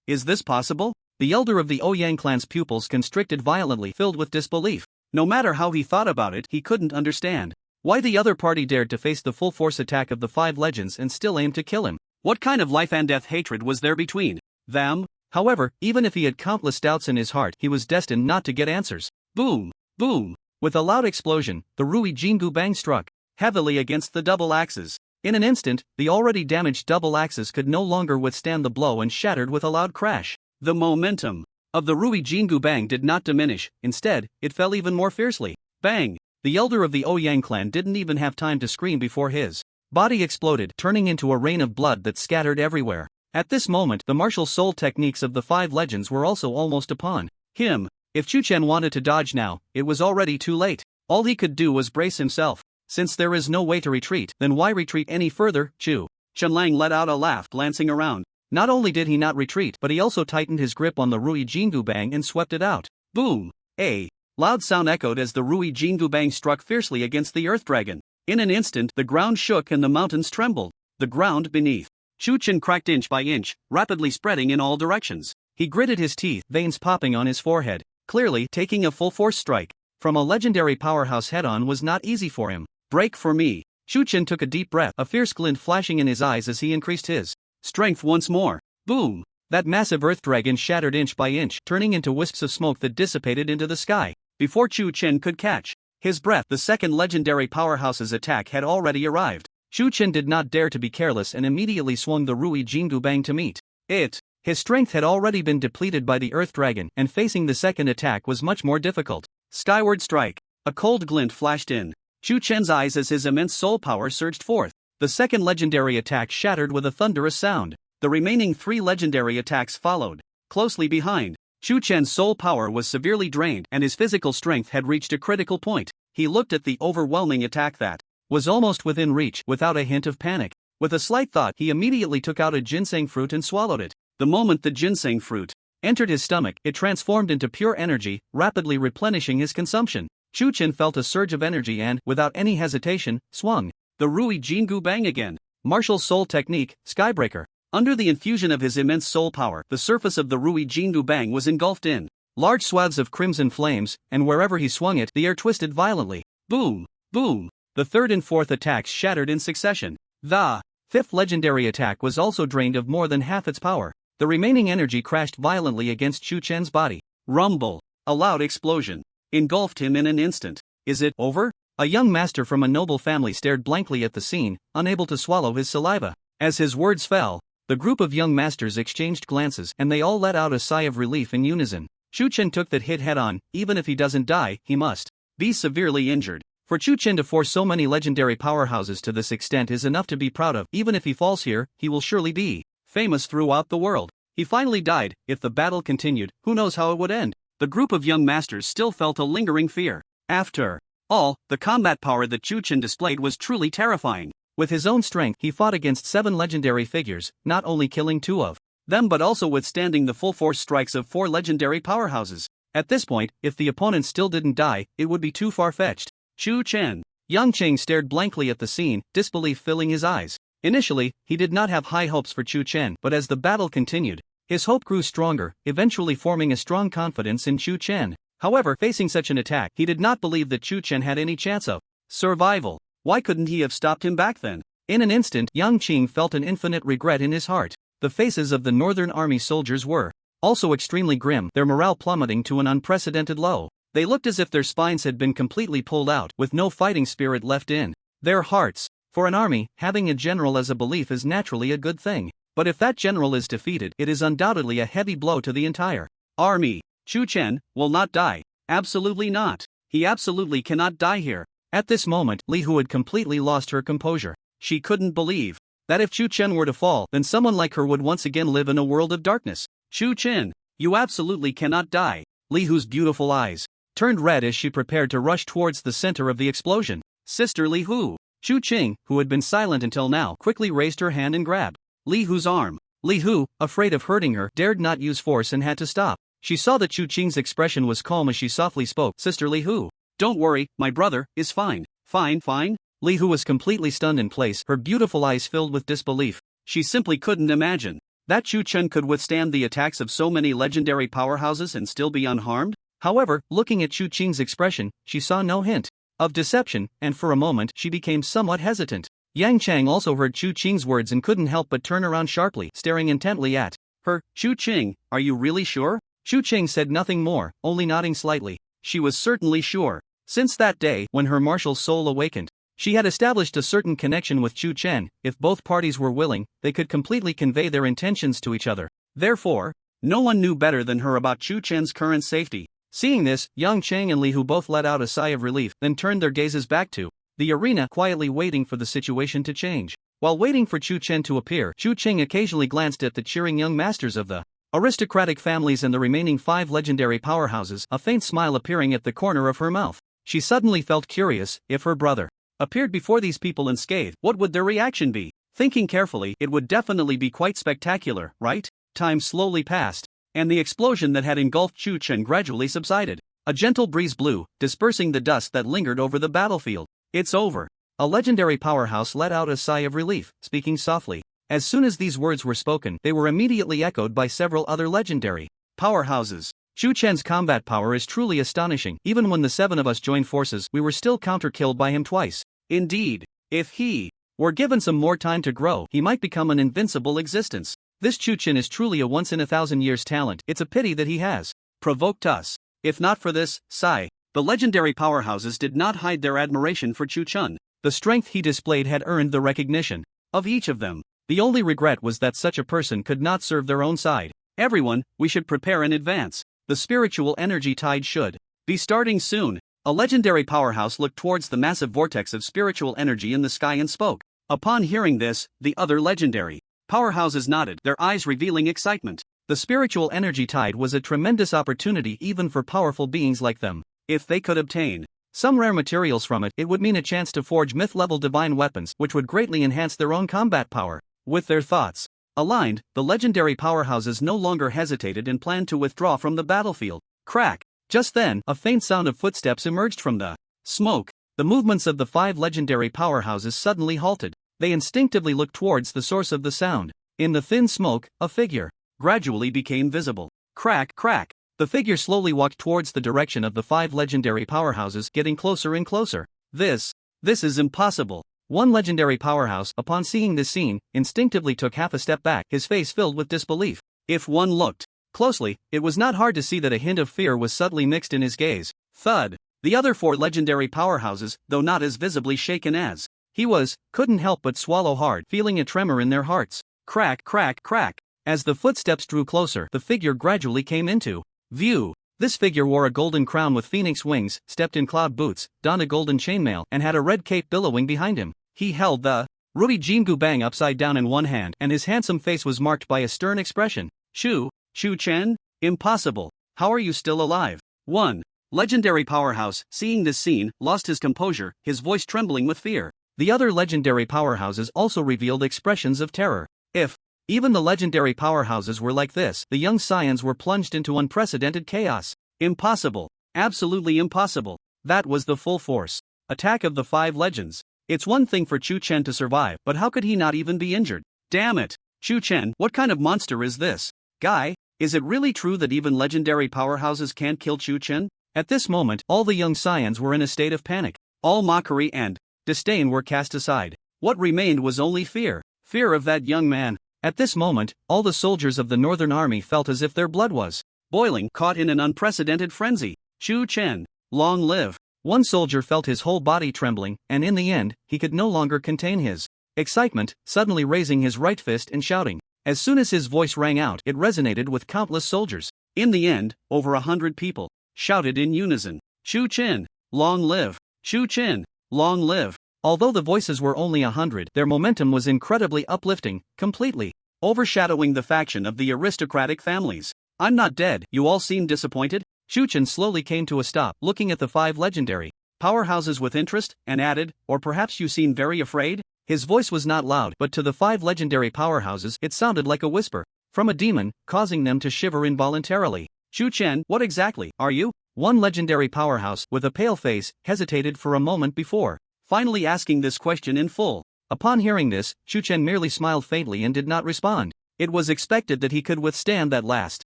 is this possible? The elder of the Ouyang clan's pupils constricted violently, filled with disbelief. No matter how he thought about it, he couldn't understand why the other party dared to face the full force attack of the 5 legends and still aim to kill him. What kind of life and death hatred was there between them? However, even if he had countless doubts in his heart, he was destined not to get answers. Boom! Boom! With a loud explosion, the Rui Jingu Bang struck heavily against the double axes. In an instant, the already damaged double axes could no longer withstand the blow and shattered with a loud crash. The momentum of the Rui Jingu Bang did not diminish, instead, it fell even more fiercely. Bang! The elder of the Ouyang clan didn't even have time to scream before his body exploded, turning into a rain of blood that scattered everywhere. At this moment, the martial soul techniques of the 5 legends were also almost upon him. If Chu Chen wanted to dodge now, it was already too late. All he could do was brace himself. Since there is no way to retreat, then why retreat any further? Chu Chenlang let out a laugh, glancing around. Not only did he not retreat, but he also tightened his grip on the Rui Jingu Bang and swept it out. Boom! A loud sound echoed as the Rui Jingu Bang struck fiercely against the Earth Dragon. In an instant, the ground shook and the mountains trembled. The ground beneath Chu Chen cracked inch by inch, rapidly spreading in all directions. He gritted his teeth, veins popping on his forehead. Clearly, taking a full force strike from a legendary powerhouse head-on was not easy for him. Break for me. Chu Chen took a deep breath, a fierce glint flashing in his eyes as he increased his strength once more. Boom! That massive earth dragon shattered inch by inch, turning into wisps of smoke that dissipated into the sky. Before Chu Chen could catch his breath, the second legendary powerhouse's attack had already arrived. Chu Chen did not dare to be careless and immediately swung the Rui Jingu Bang to meet it. His strength had already been depleted by the Earth Dragon, and facing the second attack was much more difficult. Skyward Strike. A cold glint flashed in Chu Chen's eyes as his immense soul power surged forth. The second legendary attack shattered with a thunderous sound. The remaining 3 legendary attacks followed closely behind. Chu Chen's soul power was severely drained, and his physical strength had reached a critical point. He looked at the overwhelming attack that was almost within reach without a hint of panic. With a slight thought, he immediately took out a ginseng fruit and swallowed it. The moment the ginseng fruit entered his stomach, it transformed into pure energy, rapidly replenishing his consumption. Tiu Chen felt a surge of energy and, without any hesitation, swung the Rui Jingu Bang again. Martial Soul Technique, Skybreaker. Under the infusion of his immense soul power, the surface of the Rui Jingu Bang was engulfed in large swaths of crimson flames, and wherever he swung it, the air twisted violently. Boom! Boom! The third and fourth attacks shattered in succession. The fifth legendary attack was also drained of more than half its power. The remaining energy crashed violently against Tiu Chen's body. Rumble! A loud explosion engulfed him in an instant. Is it over? A young master from a noble family stared blankly at the scene, unable to swallow his saliva. As his words fell, the group of young masters exchanged glances and they all let out a sigh of relief in unison. Tiu Chen took that hit head on. Even if he doesn't die, he must be severely injured. For Tiu Chen to force so many legendary powerhouses to this extent is enough to be proud of. Even if he falls here, he will surely be famous throughout the world. He finally died. If the battle continued, who knows how it would end? The group of young masters still felt a lingering fear. After all, the combat power that Tiu Chen displayed was truly terrifying. With his own strength, he fought against 7 legendary figures, not only killing 2 of them but also withstanding the full force strikes of 4 legendary powerhouses. At this point, if the opponent still didn't die, it would be too far-fetched. Tiu Chen. Yang Qing stared blankly at the scene, disbelief filling his eyes. Initially, he did not have high hopes for Tiu Chen, but as the battle continued, his hope grew stronger, eventually forming a strong confidence in Tiu Chen. However, facing such an attack, he did not believe that Tiu Chen had any chance of survival. Why couldn't he have stopped him back then? In an instant, Yang Qing felt an infinite regret in his heart. The faces of the Northern Army soldiers were also extremely grim, their morale plummeting to an unprecedented low. They looked as if their spines had been completely pulled out, with no fighting spirit left in their hearts. For an army, having a general as a belief is naturally a good thing. But if that general is defeated, it is undoubtedly a heavy blow to the entire army. Tiu Chen will not die. Absolutely not. He absolutely cannot die here. At this moment, Li Hu had completely lost her composure. She couldn't believe that if Tiu Chen were to fall, then someone like her would once again live in a world of darkness. Tiu Chen, you absolutely cannot die. Li Hu's beautiful eyes turned red as she prepared to rush towards the center of the explosion. Sister Li Hu. Tiu Qing, who had been silent until now, quickly raised her hand and grabbed Li Hu's arm. Li Hu, afraid of hurting her, dared not use force and had to stop. She saw that Tiu Qing's expression was calm as she softly spoke. Sister Li Hu. Don't worry, my brother is fine. Fine. Li Hu was completely stunned in place, her beautiful eyes filled with disbelief. She simply couldn't imagine that Tiu Chen could withstand the attacks of so many legendary powerhouses and still be unharmed. However, looking at Tiu Qing's expression, she saw no hint of deception, and for a moment she became somewhat hesitant. Yang Chang also heard Tiu Qing's words and couldn't help but turn around sharply, staring intently at her. Tiu Qing, are you really sure? Tiu Qing said nothing more, only nodding slightly. She was certainly sure. Since that day, when her martial soul awakened, she had established a certain connection with Tiu Chen. If both parties were willing, they could completely convey their intentions to each other. Therefore, no one knew better than her about Tiu Chen's current safety. Seeing this, Yang Chang and Li Hu both let out a sigh of relief, then turned their gazes back to the arena, quietly waiting for the situation to change. While waiting for Tiu Chen to appear, Tiu Qing occasionally glanced at the cheering young masters of the aristocratic families and the remaining 5 legendary powerhouses, a faint smile appearing at the corner of her mouth. She suddenly felt curious. If her brother appeared before these people unscathed, what would their reaction be? Thinking carefully, it would definitely be quite spectacular, right? Time slowly passed, and the explosion that had engulfed Tiu Chen gradually subsided. A gentle breeze blew, dispersing the dust that lingered over the battlefield. It's over. A legendary powerhouse let out a sigh of relief, speaking softly. As soon as these words were spoken, they were immediately echoed by several other legendary powerhouses. Tiu Chen's combat power is truly astonishing. Even when the 7 of us joined forces, we were still counter-killed by him twice. Indeed, if he were given some more time to grow, he might become an invincible existence. This Tiu Chen is truly a once-in-a-thousand-years talent. It's a pity that he has provoked us. If not for this, sigh. The legendary powerhouses did not hide their admiration for Tiu Chen. The strength he displayed had earned the recognition of each of them. The only regret was that such a person could not serve their own side. Everyone, we should prepare in advance. The spiritual energy tide should be starting soon. A legendary powerhouse looked towards the massive vortex of spiritual energy in the sky and spoke. Upon hearing this, the other legendary powerhouses nodded, their eyes revealing excitement. The spiritual energy tide was a tremendous opportunity even for powerful beings like them. If they could obtain some rare materials from it, it would mean a chance to forge myth-level divine weapons which would greatly enhance their own combat power. With their thoughts aligned, the legendary powerhouses no longer hesitated and planned to withdraw from the battlefield. Crack! Just then, a faint sound of footsteps emerged from the smoke. The movements of the 5 legendary powerhouses suddenly halted. They instinctively looked towards the source of the sound. In the thin smoke, a figure gradually became visible. Crack, crack. The figure slowly walked towards the direction of the 5 legendary powerhouses, getting closer and closer. This is impossible. One legendary powerhouse, upon seeing this scene, instinctively took half a step back, his face filled with disbelief. If one looked closely, it was not hard to see that a hint of fear was subtly mixed in his gaze. Thud. The other 4 legendary powerhouses, though not as visibly shaken as he was, couldn't help but swallow hard, feeling a tremor in their hearts. Crack, crack, crack. As the footsteps drew closer, the figure gradually came into view. This figure wore a golden crown with phoenix wings, stepped in cloud boots, donned a golden chainmail, and had a red cape billowing behind him. He held the ruby Jingu Bang upside down in one hand, and his handsome face was marked by a stern expression. Tiu Chen? Impossible. How are you still alive? 1. Legendary powerhouse, seeing this scene, lost his composure, his voice trembling with fear. The other legendary powerhouses also revealed expressions of terror. If even the legendary powerhouses were like this, the young scions were plunged into unprecedented chaos. Impossible. Absolutely impossible. That was the full force attack of the 5 legends. It's one thing for Tiu Chen to survive, but how could he not even be injured? Damn it! Tiu Chen, what kind of monster is this? Guy, is it really true that even legendary powerhouses can't kill Tiu Chen? At this moment, all the young scions were in a state of panic. All mockery and disdain were cast aside. What remained was only fear. Fear of that young man. At this moment, all the soldiers of the Northern Army felt as if their blood was boiling, caught in an unprecedented frenzy. Tiu Chen, long live. One soldier felt his whole body trembling, and in the end, he could no longer contain his excitement, suddenly raising his right fist and shouting. As soon as his voice rang out, it resonated with countless soldiers. In the end, over 100 people shouted in unison, Tiu Chen, long live. Tiu Chen, long live. Although the voices were only 100, their momentum was incredibly uplifting, completely overshadowing the faction of the aristocratic families. I'm not dead, you all seem disappointed? Tiu Chen slowly came to a stop, looking at the 5 legendary powerhouses with interest, and added, or perhaps you seem very afraid? His voice was not loud, but to the 5 legendary powerhouses it sounded like a whisper from a demon, causing them to shiver involuntarily. Tiu Chen, what exactly are you? One legendary powerhouse, with a pale face, hesitated for a moment before finally asking this question in full. Upon hearing this, Tiu Chen merely smiled faintly and did not respond. It was expected that he could withstand that last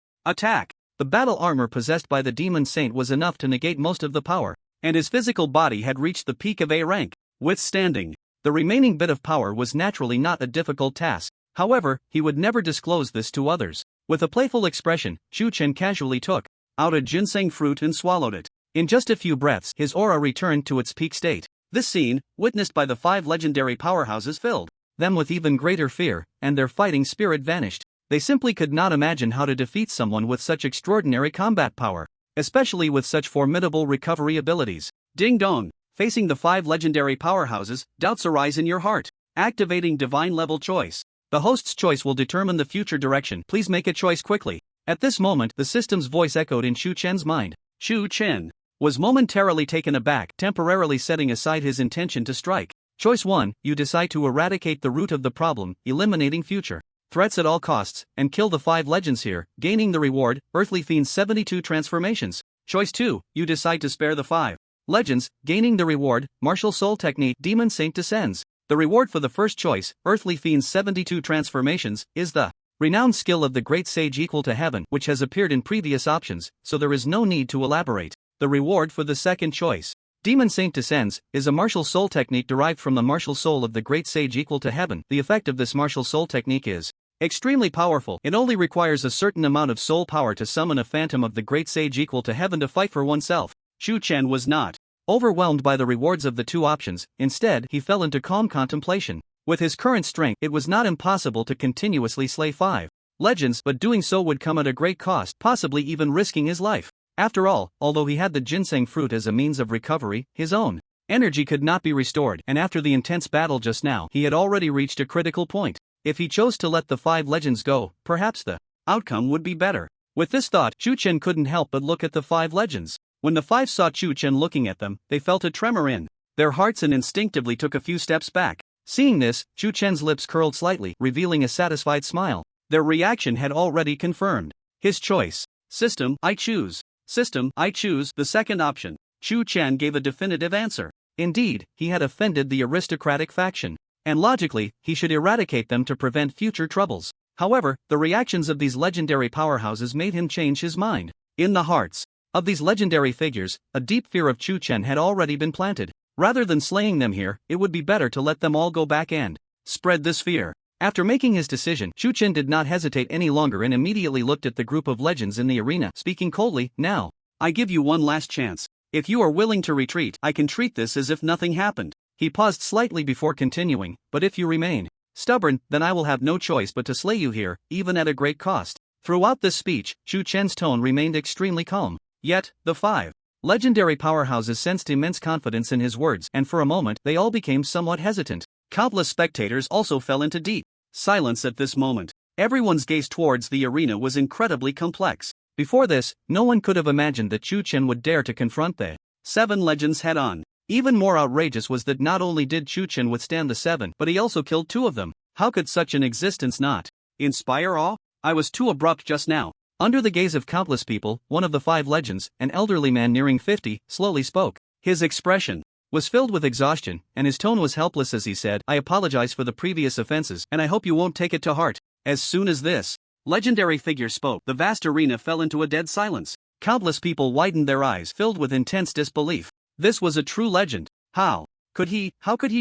attack. The battle armor possessed by the demon saint was enough to negate most of the power, and his physical body had reached the peak of A rank. Withstanding the remaining bit of power was naturally not a difficult task. However, he would never disclose this to others. With a playful expression, Tiu Chen casually took out a ginseng fruit and swallowed it. In just a few breaths, his aura returned to its peak state. This scene, witnessed by the 5 legendary powerhouses, filled them with even greater fear, and their fighting spirit vanished. They simply could not imagine how to defeat someone with such extraordinary combat power, especially with such formidable recovery abilities. Ding dong! Facing the 5 legendary powerhouses, doubts arise in your heart. Activating divine level choice. The host's choice will determine the future direction. Please make a choice quickly. At this moment, the system's voice echoed in Tiu Chen's mind. Tiu Chen was momentarily taken aback, temporarily setting aside his intention to strike. Choice 1, you decide to eradicate the root of the problem, eliminating future threats at all costs, and kill the 5 legends here, gaining the reward, Earthly Fiend's 72 transformations. Choice 2, you decide to spare the 5 legends, gaining the reward, Martial Soul Technique, Demon Saint Descends. The reward for the first choice, Earthly Fiend's 72 transformations, is the renowned skill of the Great Sage equal to Heaven, which has appeared in previous options, so there is no need to elaborate. The reward for the second choice, Demon Saint Descends, is a martial soul technique derived from the martial soul of the Great Sage equal to Heaven. The effect of this martial soul technique is extremely powerful. It only requires a certain amount of soul power to summon a phantom of the Great Sage equal to Heaven to fight for oneself. Tiu Chen was not overwhelmed by the rewards of the 2 options, instead, he fell into calm contemplation. With his current strength, it was not impossible to continuously slay 5 legends, but doing so would come at a great cost, possibly even risking his life. After all, although he had the ginseng fruit as a means of recovery, his own energy could not be restored, and after the intense battle just now, he had already reached a critical point. If he chose to let the 5 legends go, perhaps the outcome would be better. With this thought, Tiu Chen couldn't help but look at the 5 legends. When the 5 saw Chu Chen looking at them, they felt a tremor in their hearts and instinctively took a few steps back. Seeing this, Chu Chen's lips curled slightly, revealing a satisfied smile. Their reaction had already confirmed his choice. System, I choose. System, I choose the second option. Chu Chen gave a definitive answer. Indeed, he had offended the aristocratic faction, and logically, he should eradicate them to prevent future troubles. However, the reactions of these legendary powerhouses made him change his mind. In the hearts of these legendary figures, a deep fear of Chu Chen had already been planted. Rather than slaying them here, it would be better to let them all go back and spread this fear. After making his decision, Chu Chen did not hesitate any longer and immediately looked at the group of legends in the arena, speaking coldly, "Now, I give you one last chance. If you are willing to retreat, I can treat this as if nothing happened." He paused slightly before continuing, "But if you remain stubborn, then I will have no choice but to slay you here, even at a great cost." Throughout this speech, Chu Chen's tone remained extremely calm. Yet, the 5 legendary powerhouses sensed immense confidence in his words, and for a moment, they all became somewhat hesitant. Countless spectators also fell into deep silence at this moment. Everyone's gaze towards the arena was incredibly complex. Before this, no one could have imagined that Chu Chen would dare to confront the 7 legends head-on. Even more outrageous was that not only did Chu Chen withstand the 7, but he also killed 2 of them. How could such an existence not inspire awe? I was too abrupt just now. Under the gaze of countless people, one of the 5 legends, an elderly man nearing 50, slowly spoke. His expression was filled with exhaustion, and his tone was helpless as he said, "I apologize for the previous offenses, and I hope you won't take it to heart." As soon as this legendary figure spoke, the vast arena fell into a dead silence. Countless people widened their eyes, filled with intense disbelief. This was a true legend. How could he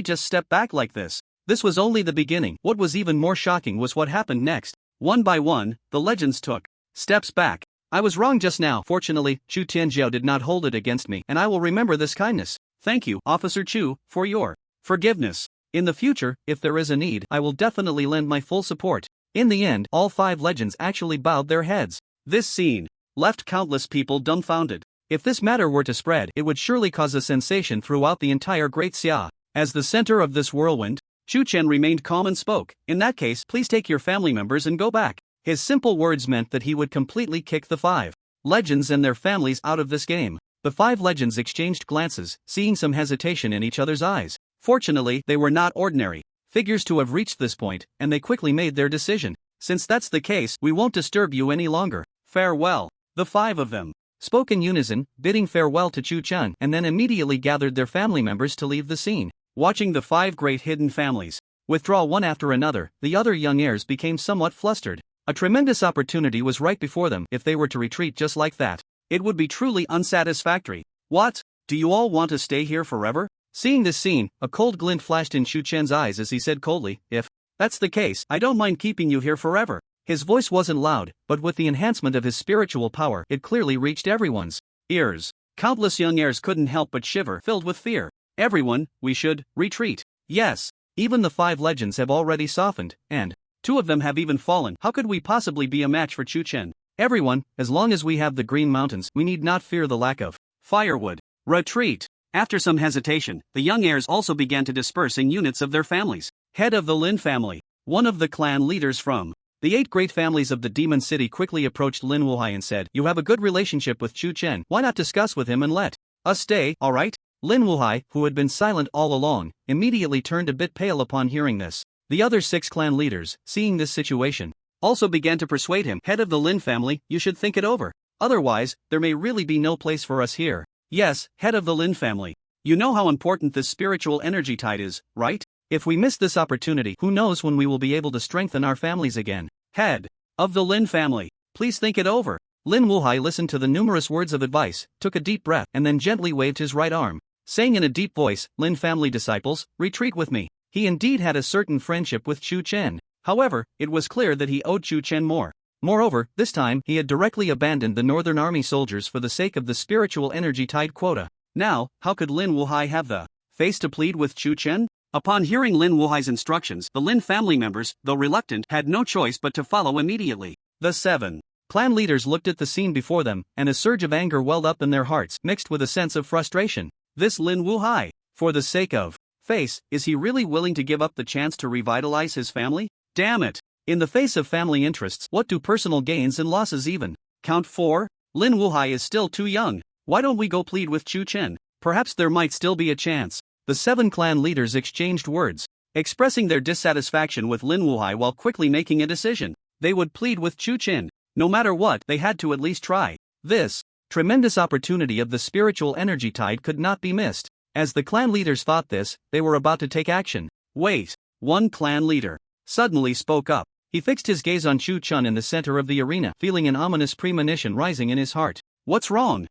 just step back like this? This was only the beginning. What was even more shocking was what happened next. One by one, the legends took steps back. "I was wrong just now. Fortunately, Chu Tianjiao did not hold it against me, and I will remember this kindness. Thank you, Officer Chu, for your forgiveness. In the future, if there is a need, I will definitely lend my full support." In the end, all 5 legends actually bowed their heads. This scene left countless people dumbfounded. If this matter were to spread, it would surely cause a sensation throughout the entire Great Xia. As the center of this whirlwind, Chu Chen remained calm and spoke, "In that case, please take your family members and go back." His simple words meant that he would completely kick the 5 legends and their families out of this game. The 5 legends exchanged glances, seeing some hesitation in each other's eyes. Fortunately, they were not ordinary figures to have reached this point, and they quickly made their decision. "Since that's the case, we won't disturb you any longer. Farewell." The 5 of them spoke in unison, bidding farewell to Chu Chen, and then immediately gathered their family members to leave the scene. Watching the 5 great hidden families withdraw one after another, the other young heirs became somewhat flustered. A tremendous opportunity was right before them. If they were to retreat just like that, it would be truly unsatisfactory. "What? Do you all want to stay here forever?" Seeing this scene, a cold glint flashed in Chu Chen's eyes as he said coldly, "If that's the case, I don't mind keeping you here forever." His voice wasn't loud, but with the enhancement of his spiritual power, it clearly reached everyone's ears. Countless young heirs couldn't help but shiver, filled with fear. "Everyone, we should retreat." Yes, even the 5 legends have already softened, and 2 of them have even fallen. How could we possibly be a match for Chu Chen? "Everyone, as long as we have the Green Mountains, we need not fear the lack of firewood. Retreat." After some hesitation, the young heirs also began to disperse in units of their families. Head of the Lin family, one of the clan leaders from the 8 great families of the Demon City, quickly approached Lin Wuhai and said, "You have a good relationship with Chu Chen. Why not discuss with him and let us stay, alright?" Lin Wuhai, who had been silent all along, immediately turned a bit pale upon hearing this. The other 6 clan leaders, seeing this situation, also began to persuade him, "Head of the Lin family, you should think it over. Otherwise, there may really be no place for us here." "Yes, head of the Lin family. You know how important this spiritual energy tide is, right? If we miss this opportunity, who knows when we will be able to strengthen our families again. Head of the Lin family, please think it over." Lin Wuhai listened to the numerous words of advice, took a deep breath, and then gently waved his right arm, saying in a deep voice, "Lin family disciples, retreat with me." He indeed had a certain friendship with Chu Chen. However, it was clear that he owed Chu Chen more. Moreover, this time he had directly abandoned the Northern Army soldiers for the sake of the spiritual energy tide quota. Now, how could Lin Wuhai have the face to plead with Chu Chen? Upon hearing Lin Wuhai's instructions, the Lin family members, though reluctant, had no choice but to follow immediately. The 7 clan leaders looked at the scene before them, and a surge of anger welled up in their hearts, mixed with a sense of frustration. This Lin Wuhai, for the sake of face, is he really willing to give up the chance to revitalize his family? Damn it! In the face of family interests, what do personal gains and losses even count for? Lin Wuhai is still too young. Why don't we go plead with Chu Chen? Perhaps there might still be a chance. The 7 clan leaders exchanged words, expressing their dissatisfaction with Lin Wuhai while quickly making a decision. They would plead with Chu Chen. No matter what, they had to at least try. This tremendous opportunity of the spiritual energy tide could not be missed. As the clan leaders thought this, they were about to take action. Wait! One clan leader suddenly spoke up. He fixed his gaze on Chu Chen in the center of the arena, feeling an ominous premonition rising in his heart. What's wrong?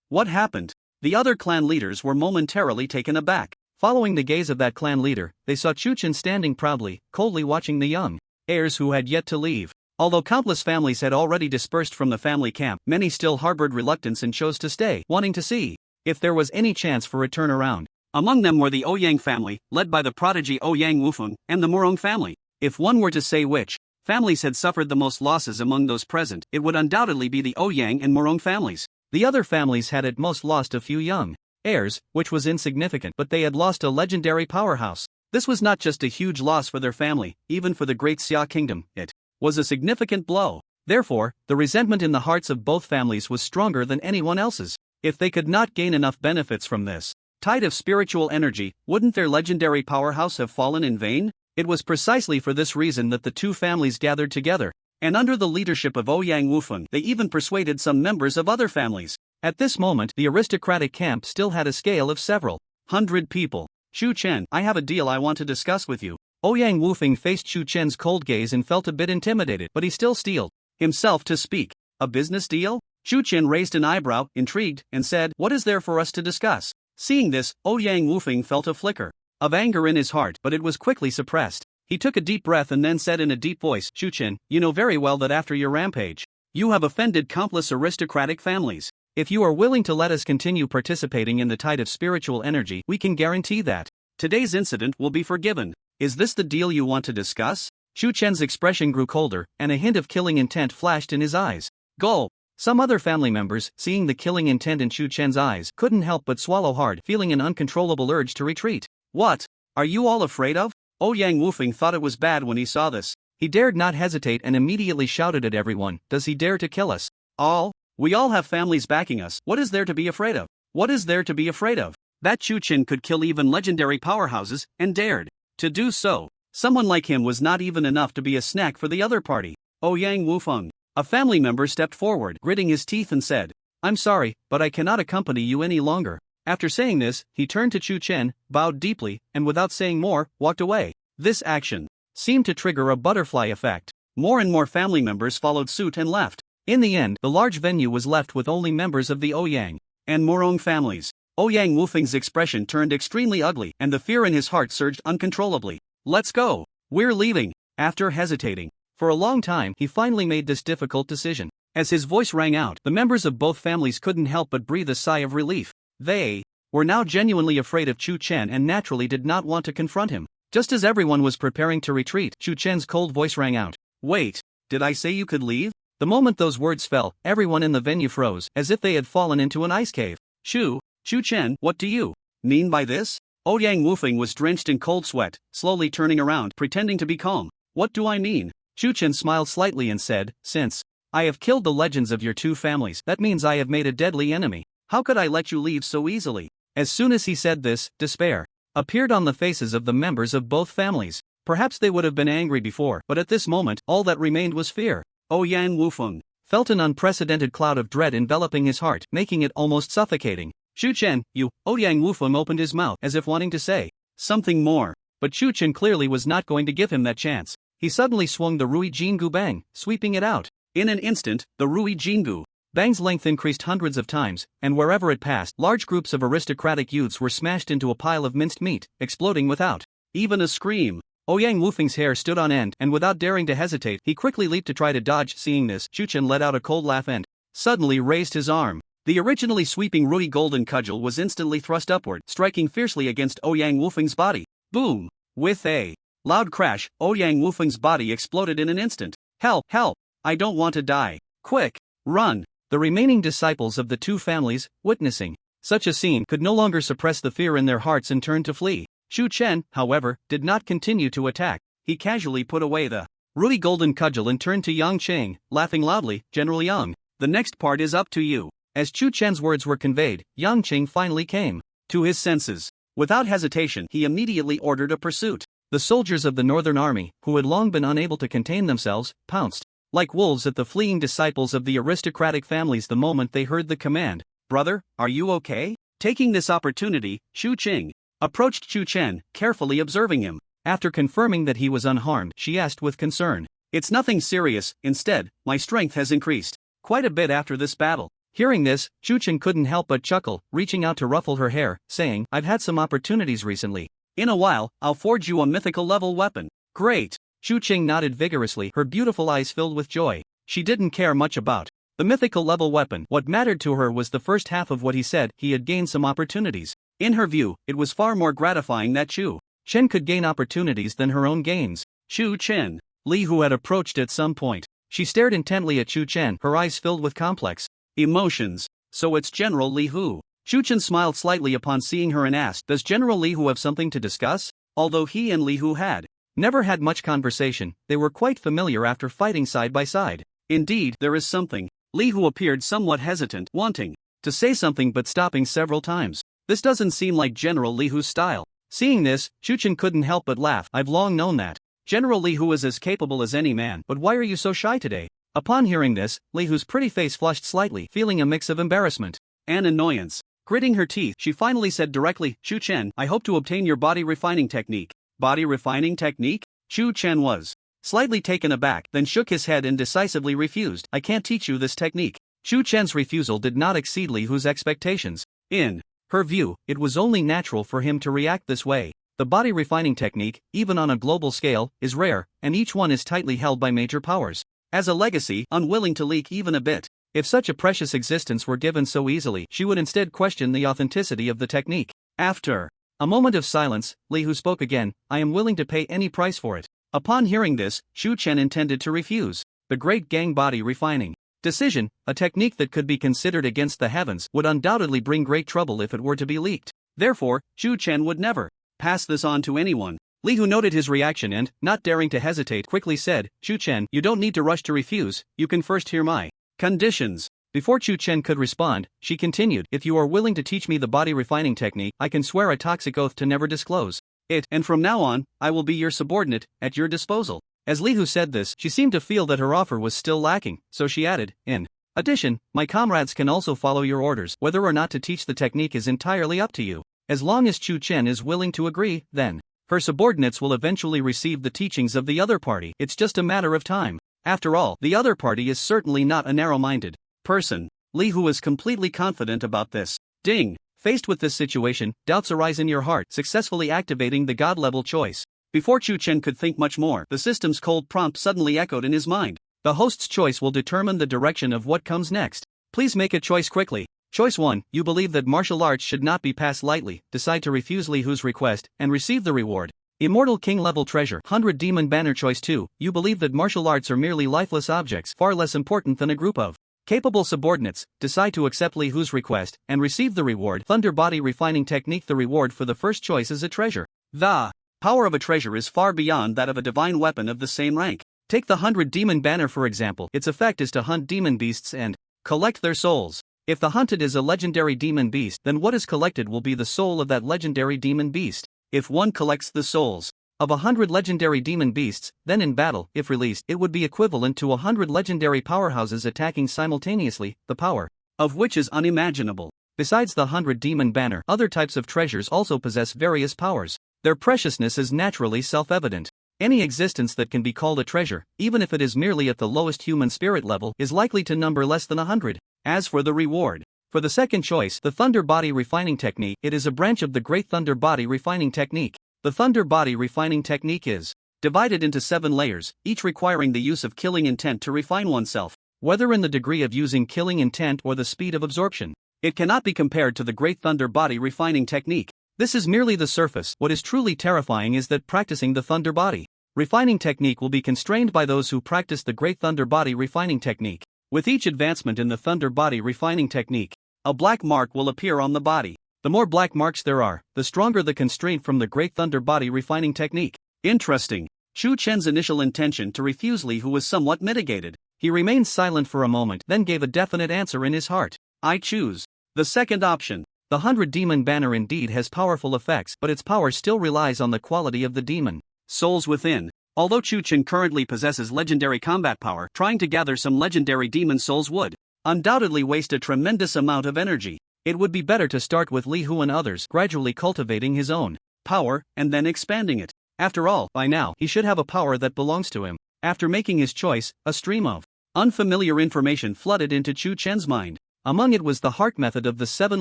What happened? The other clan leaders were momentarily taken aback. Following the gaze of that clan leader, they saw Chu Chen standing proudly, coldly watching the young heirs who had yet to leave. Although countless families had already dispersed from the family camp, many still harbored reluctance and chose to stay, wanting to see if there was any chance for a turnaround. Among them were the Ouyang family, led by the prodigy Ouyang Wufeng, and the Morong family. If one were to say which families had suffered the most losses among those present, it would undoubtedly be the Ouyang and Morong families. The other families had at most lost a few young heirs, which was insignificant, but they had lost a legendary powerhouse. This was not just a huge loss for their family, even for the great Xia kingdom, it was a significant blow. Therefore, the resentment in the hearts of both families was stronger than anyone else's. If they could not gain enough benefits from this tide of spiritual energy, wouldn't their legendary powerhouse have fallen in vain? It was precisely for this reason that the two families gathered together, and under the leadership of Ouyang Wufeng, they even persuaded some members of other families. At this moment, the aristocratic camp still had a scale of several hundred people. Chu Chen, I have a deal I want to discuss with you. Ouyang Wufeng faced Chu Chen's cold gaze and felt a bit intimidated, but he still steeled himself to speak. A business deal? Chu Chen raised an eyebrow, intrigued, and said, what is there for us to discuss? Seeing this, Ouyang Wufeng felt a flicker of anger in his heart, but it was quickly suppressed. He took a deep breath and then said in a deep voice, Chu Chen, you know very well that after your rampage, you have offended countless aristocratic families. If you are willing to let us continue participating in the tide of spiritual energy, we can guarantee that today's incident will be forgiven. Is this the deal you want to discuss? Chu Chen's expression grew colder, and a hint of killing intent flashed in his eyes. Gulp! Some other family members, seeing the killing intent in Chu Chen's eyes, couldn't help but swallow hard, feeling an uncontrollable urge to retreat. What are you all afraid of? Ouyang Wufeng thought it was bad when he saw this. He dared not hesitate and immediately shouted at everyone, does he dare to kill us? All? We all have families backing us. What is there to be afraid of? What is there to be afraid of? That Chu Chen could kill even legendary powerhouses, and dared to do so. Someone like him was not even enough to be a snack for the other party. Ouyang Wufeng. A family member stepped forward, gritting his teeth and said, I'm sorry, but I cannot accompany you any longer. After saying this, he turned to Chu Chen, bowed deeply, and without saying more, walked away. This action seemed to trigger a butterfly effect. More and more family members followed suit and left. In the end, the large venue was left with only members of the Ouyang and Morong families. Ouyang Wufeng's expression turned extremely ugly, and the fear in his heart surged uncontrollably. Let's go. We're leaving. After hesitating for a long time, he finally made this difficult decision. As his voice rang out, the members of both families couldn't help but breathe a sigh of relief. They were now genuinely afraid of Chu Chen and naturally did not want to confront him. Just as everyone was preparing to retreat, Chu Chen's cold voice rang out. Wait, did I say you could leave? The moment those words fell, everyone in the venue froze, as if they had fallen into an ice cave. Chu Chen, what do you mean by this? Ouyang Wufeng was drenched in cold sweat, slowly turning around, pretending to be calm. What do I mean? Chu Chen smiled slightly and said, since I have killed the legends of your two families, that means I have made a deadly enemy. How could I let you leave so easily? As soon as he said this, despair appeared on the faces of the members of both families. Perhaps they would have been angry before, but at this moment, all that remained was fear. Ouyang Wufeng felt an unprecedented cloud of dread enveloping his heart, making it almost suffocating. Chu Chen, you. Ouyang Wufeng opened his mouth as if wanting to say something more, but Chu Chen clearly was not going to give him that chance. He suddenly swung the Rui Jingu Bang, sweeping it out. In an instant, the Rui Jingu Bang's length increased hundreds of times, and wherever it passed, large groups of aristocratic youths were smashed into a pile of minced meat, exploding without even a scream. Ouyang Wufeng's hair stood on end, and without daring to hesitate, he quickly leaped to try to dodge. Seeing this, Chu Chen let out a cold laugh and suddenly raised his arm. The originally sweeping Rui golden cudgel was instantly thrust upward, striking fiercely against Ouyang Wufeng's body. Boom! With a loud crash, Ouyang Wufeng's body exploded in an instant. Help! Help! I don't want to die. Quick! Run! The remaining disciples of the two families, witnessing such a scene, could no longer suppress the fear in their hearts and turned to flee. Chu Chen, however, did not continue to attack. He casually put away the Rui golden cudgel and turned to Yang Cheng, laughing loudly. General Yang, the next part is up to you. As Chu Chen's words were conveyed, Yang Qing finally came to his senses. Without hesitation, he immediately ordered a pursuit. The soldiers of the Northern Army, who had long been unable to contain themselves, pounced like wolves at the fleeing disciples of the aristocratic families the moment they heard the command. "Brother, are you okay?" Taking this opportunity, Xu Qing approached Chu Chen, carefully observing him. After confirming that he was unharmed, she asked with concern, "It's nothing serious. Instead, my strength has increased quite a bit after this battle." Hearing this, Chu Chen couldn't help but chuckle, reaching out to ruffle her hair, saying, "I've had some opportunities recently. In a while, I'll forge you a mythical level weapon." "Great!" Chu Qing nodded vigorously, her beautiful eyes filled with joy. She didn't care much about the mythical level weapon. What mattered to her was the first half of what he said. He had gained some opportunities. In her view, it was far more gratifying that Chu Chen could gain opportunities than her own gains. Chu Chen. Li Hu had approached at some point. She stared intently at Chu Chen, her eyes filled with complex emotions. "So it's General Li Hu." Chu Chen smiled slightly upon seeing her and asked, "Does General Li Hu have something to discuss?" Although he and Li Hu had never had much conversation, they were quite familiar after fighting side by side. "Indeed, there is something." Li Hu appeared somewhat hesitant, wanting to say something but stopping several times. This doesn't seem like General Li Hu's style. Seeing this, Chu Chen couldn't help but laugh. "I've long known that. General Li Hu is as capable as any man, but why are you so shy today?" Upon hearing this, Li Hu's pretty face flushed slightly, feeling a mix of embarrassment and annoyance. Gritting her teeth, she finally said directly, "Chu Chen, I hope to obtain your body refining technique." Body refining technique? Chu Chen was slightly taken aback, then shook his head and decisively refused. "I can't teach you this technique." Chu Chen's refusal did not exceed Li Hu's expectations. In her view, it was only natural for him to react this way. The body refining technique, even on a global scale, is rare, and each one is tightly held by major powers. As a legacy, unwilling to leak even a bit. If such a precious existence were given so easily, she would instead question the authenticity of the technique. After a moment of silence, Li Hu spoke again, "I am willing to pay any price for it." Upon hearing this, Chu Chen intended to refuse. The Great Gang Body Refining Decision, a technique that could be considered against the heavens, would undoubtedly bring great trouble if it were to be leaked. Therefore, Chu Chen would never pass this on to anyone. Li Hu noted his reaction and, not daring to hesitate, quickly said, "Chu Chen, you don't need to rush to refuse, you can first hear my conditions." Before Chu Chen could respond, she continued, "If you are willing to teach me the body refining technique, I can swear a toxic oath to never disclose it, and from now on, I will be your subordinate, at your disposal." As Li Hu said this, she seemed to feel that her offer was still lacking, so she added, "In addition, my comrades can also follow your orders. Whether or not to teach the technique is entirely up to you. As long as Chu Chen is willing to agree, then her subordinates will eventually receive the teachings of the other party. It's just a matter of time. After all, the other party is certainly not a narrow-minded person." Li Hu is completely confident about this. Ding! Faced with this situation, doubts arise in your heart, successfully activating the God-level choice. Before Chu Chen could think much more, the system's cold prompt suddenly echoed in his mind. The host's choice will determine the direction of what comes next. Please make a choice quickly. Choice 1, you believe that martial arts should not be passed lightly, decide to refuse Li Hu's request, and receive the reward. Immortal King level treasure, 100 demon banner. Choice 2, you believe that martial arts are merely lifeless objects, far less important than a group of capable subordinates, decide to accept Li Hu's request, and receive the reward. Thunder body refining technique. The reward for the first choice is a treasure. The power of a treasure is far beyond that of a divine weapon of the same rank. Take the 100 demon banner for example, its effect is to hunt demon beasts and collect their souls. If the hunted is a legendary demon beast, then what is collected will be the soul of that legendary demon beast. If one collects the souls of 100 legendary demon beasts, then in battle, if released, it would be equivalent to 100 legendary powerhouses attacking simultaneously, the power of which is unimaginable. Besides the 100 demon banner, other types of treasures also possess various powers. Their preciousness is naturally self-evident. Any existence that can be called a treasure, even if it is merely at the lowest human spirit level, is likely to number less than 100. As for the reward, for the second choice, the Thunder Body Refining Technique, it is a branch of the Great Thunder Body Refining Technique. The Thunder Body Refining Technique is divided into 7 layers, each requiring the use of killing intent to refine oneself, whether in the degree of using killing intent or the speed of absorption. It cannot be compared to the Great Thunder Body Refining Technique. This is merely the surface. What is truly terrifying is that practicing the Thunder Body Refining Technique will be constrained by those who practice the Great Thunder Body Refining Technique. With each advancement in the Thunder Body Refining Technique, a black mark will appear on the body. The more black marks there are, the stronger the constraint from the Great Thunder Body Refining Technique. Interesting. Chu Chen's initial intention to refuse Li Hu was somewhat mitigated. He remained silent for a moment, then gave a definite answer in his heart. I choose the second option. The 100 Demon Banner indeed has powerful effects, but its power still relies on the quality of the demon souls within. Although Tion Tion currently possesses legendary combat power, trying to gather some legendary demon souls would undoubtedly waste a tremendous amount of energy. It would be better to start with Li Hu and others, gradually cultivating his own power and then expanding it. After all, by now, he should have a power that belongs to him. After making his choice, a stream of unfamiliar information flooded into Chen Chen's mind. Among it was the heart method of the 7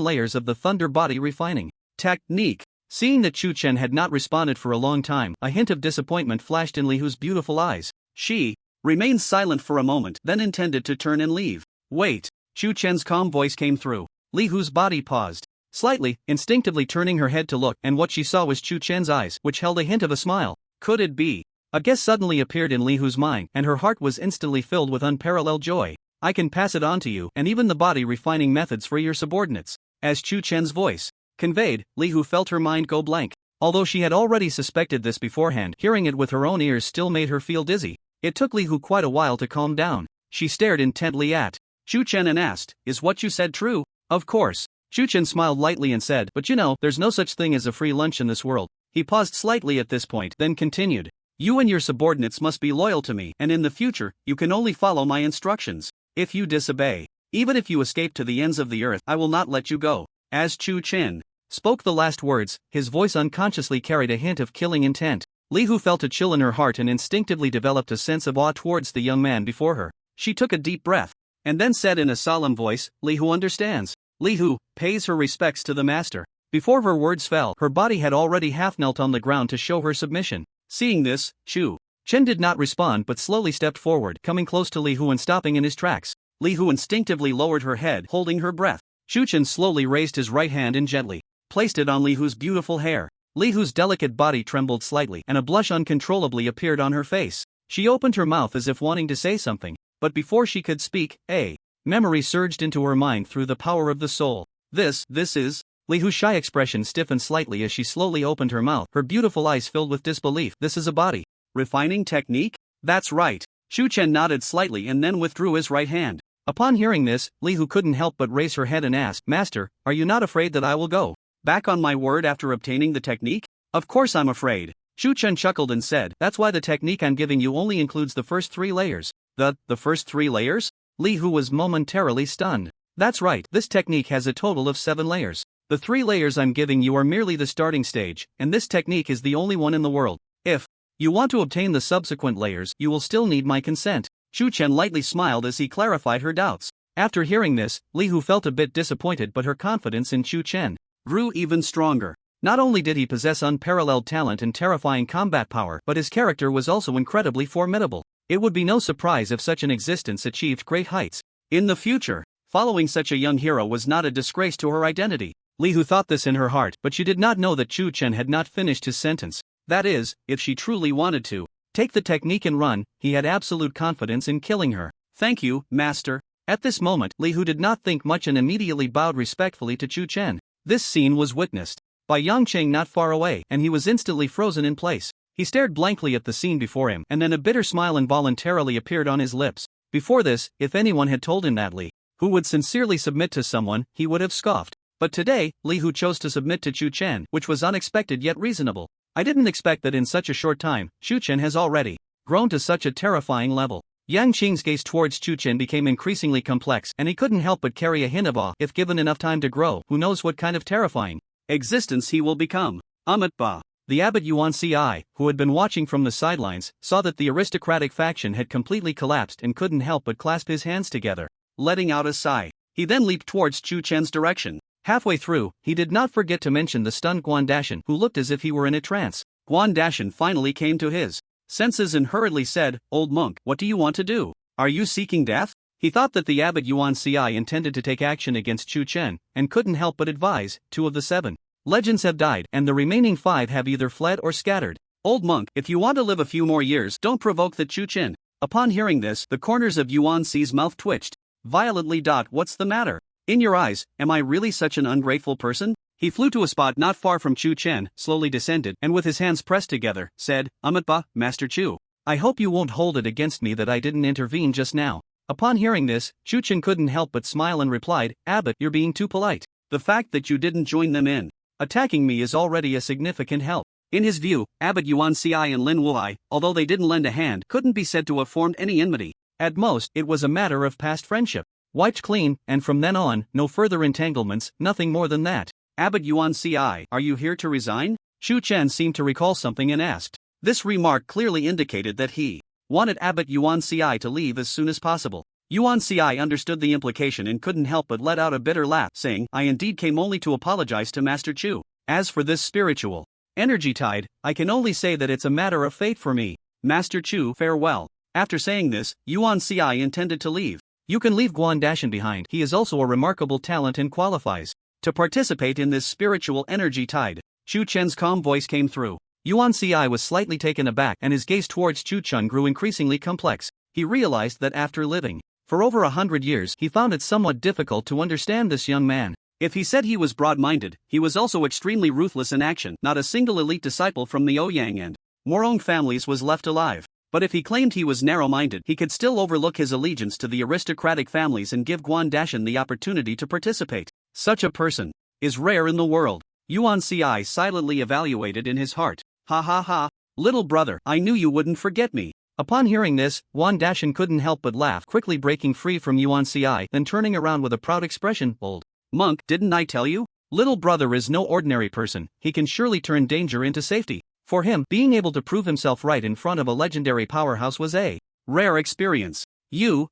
layers of the thunder body refining technique. Seeing that Chen Chen had not responded for a long time, a hint of disappointment flashed in Li Hu's beautiful eyes. She remained silent for a moment, then intended to turn and leave. Wait. Chen Chen's calm voice came through. Li Hu's body paused slightly, instinctively turning her head to look, and what she saw was Chen Chen's eyes, which held a hint of a smile. Could it be? A guess suddenly appeared in Li Hu's mind, and her heart was instantly filled with unparalleled joy. I can pass it on to you, and even the body refining methods for your subordinates. As Chen Chen's voice conveyed, Li Hu felt her mind go blank. Although she had already suspected this beforehand, hearing it with her own ears still made her feel dizzy. It took Li Hu quite a while to calm down. She stared intently at Chen Chen and asked, "Is what you said true?" "Of course." Chen Chen smiled lightly and said, "But you know, there's no such thing as a free lunch in this world." He paused slightly at this point, then continued. "You and your subordinates must be loyal to me, and in the future, you can only follow my instructions. If you disobey, even if you escape to the ends of the earth, I will not let you go." As Chen Chen spoke the last words, his voice unconsciously carried a hint of killing intent. Li Hu felt a chill in her heart and instinctively developed a sense of awe towards the young man before her. She took a deep breath, and then said in a solemn voice, "Li Hu understands." Li Hu pays her respects to the master. Before her words fell, her body had already half knelt on the ground to show her submission. Seeing this, Chen Chen did not respond but slowly stepped forward, coming close to Li Hu and stopping in his tracks. Li Hu instinctively lowered her head, holding her breath. Chen Chen slowly raised his right hand and gently placed it on Li Hu's beautiful hair. Li Hu's delicate body trembled slightly, and a blush uncontrollably appeared on her face. She opened her mouth as if wanting to say something, but before she could speak, a memory surged into her mind through the power of the soul. This is. Li Hu's shy expression stiffened slightly as she slowly opened her mouth, her beautiful eyes filled with disbelief. "This is a body refining technique?" "That's right." Chen Chen nodded slightly and then withdrew his right hand. Upon hearing this, Li Hu couldn't help but raise her head and ask, "Master, are you not afraid that I will go back on my word after obtaining the technique?" "Of course I'm afraid." Chen Chen chuckled and said, "That's why the technique I'm giving you only includes the first 3 layers. The first 3 layers? Li Hu was momentarily stunned. "That's right, this technique has a total of 7 layers. The 3 layers I'm giving you are merely the starting stage, and this technique is the only one in the world. If you want to obtain the subsequent layers, you will still need my consent." Chen Chen lightly smiled as he clarified her doubts. After hearing this, Li Hu felt a bit disappointed, but her confidence in Chen Chen grew even stronger. Not only did he possess unparalleled talent and terrifying combat power, but his character was also incredibly formidable. It would be no surprise if such an existence achieved great heights in the future. Following such a young hero was not a disgrace to her identity. Li Hu thought this in her heart, but she did not know that Chen Chen had not finished his sentence. That is, if she truly wanted to take the technique and run, he had absolute confidence in killing her. "Thank you, master." At this moment, Li Hu did not think much and immediately bowed respectfully to Chen Chen. This scene was witnessed by Yang Cheng not far away, and he was instantly frozen in place. He stared blankly at the scene before him, and then a bitter smile involuntarily appeared on his lips. Before this, if anyone had told him that Li Hu would sincerely submit to someone, he would have scoffed. But today, Li Hu chose to submit to Chen Chen, which was unexpected yet reasonable. "I didn't expect that in such a short time, Chen Chen has already grown to such a terrifying level." Yang Qing's gaze towards Chen Chen became increasingly complex, and he couldn't help but carry a hint of awe. If given enough time to grow, who knows what kind of terrifying existence he will become. Ba. The abbot Yuan Ci, who had been watching from the sidelines, saw that the aristocratic faction had completely collapsed and couldn't help but clasp his hands together, letting out a sigh. He then leaped towards Chen Chen's direction. Halfway through, he did not forget to mention the stunned Guan Dashan, who looked as if he were in a trance. Guan Dashan finally came to his senses and hurriedly said, "Old monk, what do you want to do? Are you seeking death?" He thought that the abbot Yuan Ci intended to take action against Chen Chen, and couldn't help but advise, 2 of the 7 legends have died, and the remaining 5 have either fled or scattered. "Old monk, if you want to live a few more years, don't provoke the Chen Chen." Upon hearing this, the corners of Yuan Ci's mouth twitched violently. "What's the matter? In your eyes, am I really such an ungrateful person?" He flew to a spot not far from Chen Chen, slowly descended, and with his hands pressed together, said, "Ba, Master Chu. I hope you won't hold it against me that I didn't intervene just now. Upon hearing this, Tion Tion couldn't help but smile and replied, Abbot, you're being too polite. The fact that you didn't join them in attacking me is already a significant help. In his view, Abbot Yuan Ci and Lin Wuai, although they didn't lend a hand, couldn't be said to have formed any enmity. At most, it was a matter of past friendship. Wiped clean, and from then on, no further entanglements, nothing more than that. Abbot Yuan Ci, are you here to resign? Tion Chen seemed to recall something and asked. This remark clearly indicated that he wanted Abbot Yuan Ci to leave as soon as possible. Yuan Ci understood the implication and couldn't help but let out a bitter laugh, saying, I indeed came only to apologize to Master Chu. As for this spiritual energy tide, I can only say that it's a matter of fate for me. Master Chu, farewell. After saying this, Yuan Ci intended to leave. You can leave Guan Dashan behind. He is also a remarkable talent and qualifies to participate in this spiritual energy tide. Chen Chen's calm voice came through. Yuan Ci was slightly taken aback and his gaze towards Chen Chen grew increasingly complex. He realized that after living for over 100 years, he found it somewhat difficult to understand this young man. If he said he was broad-minded, he was also extremely ruthless in action. Not a single elite disciple from the Ouyang and Morong families was left alive. But if he claimed he was narrow-minded, he could still overlook his allegiance to the aristocratic families and give Guan Dashan the opportunity to participate. Such a person is rare in the world. Yuan Ci silently evaluated in his heart. Ha ha ha, little brother, I knew you wouldn't forget me. Upon hearing this, Guan Dashan couldn't help but laugh, quickly breaking free from Yuan Ci, then turning around with a proud expression, old monk, didn't I tell you? Little brother is no ordinary person, he can surely turn danger into safety. For him, being able to prove himself right in front of a legendary powerhouse was a rare experience. You.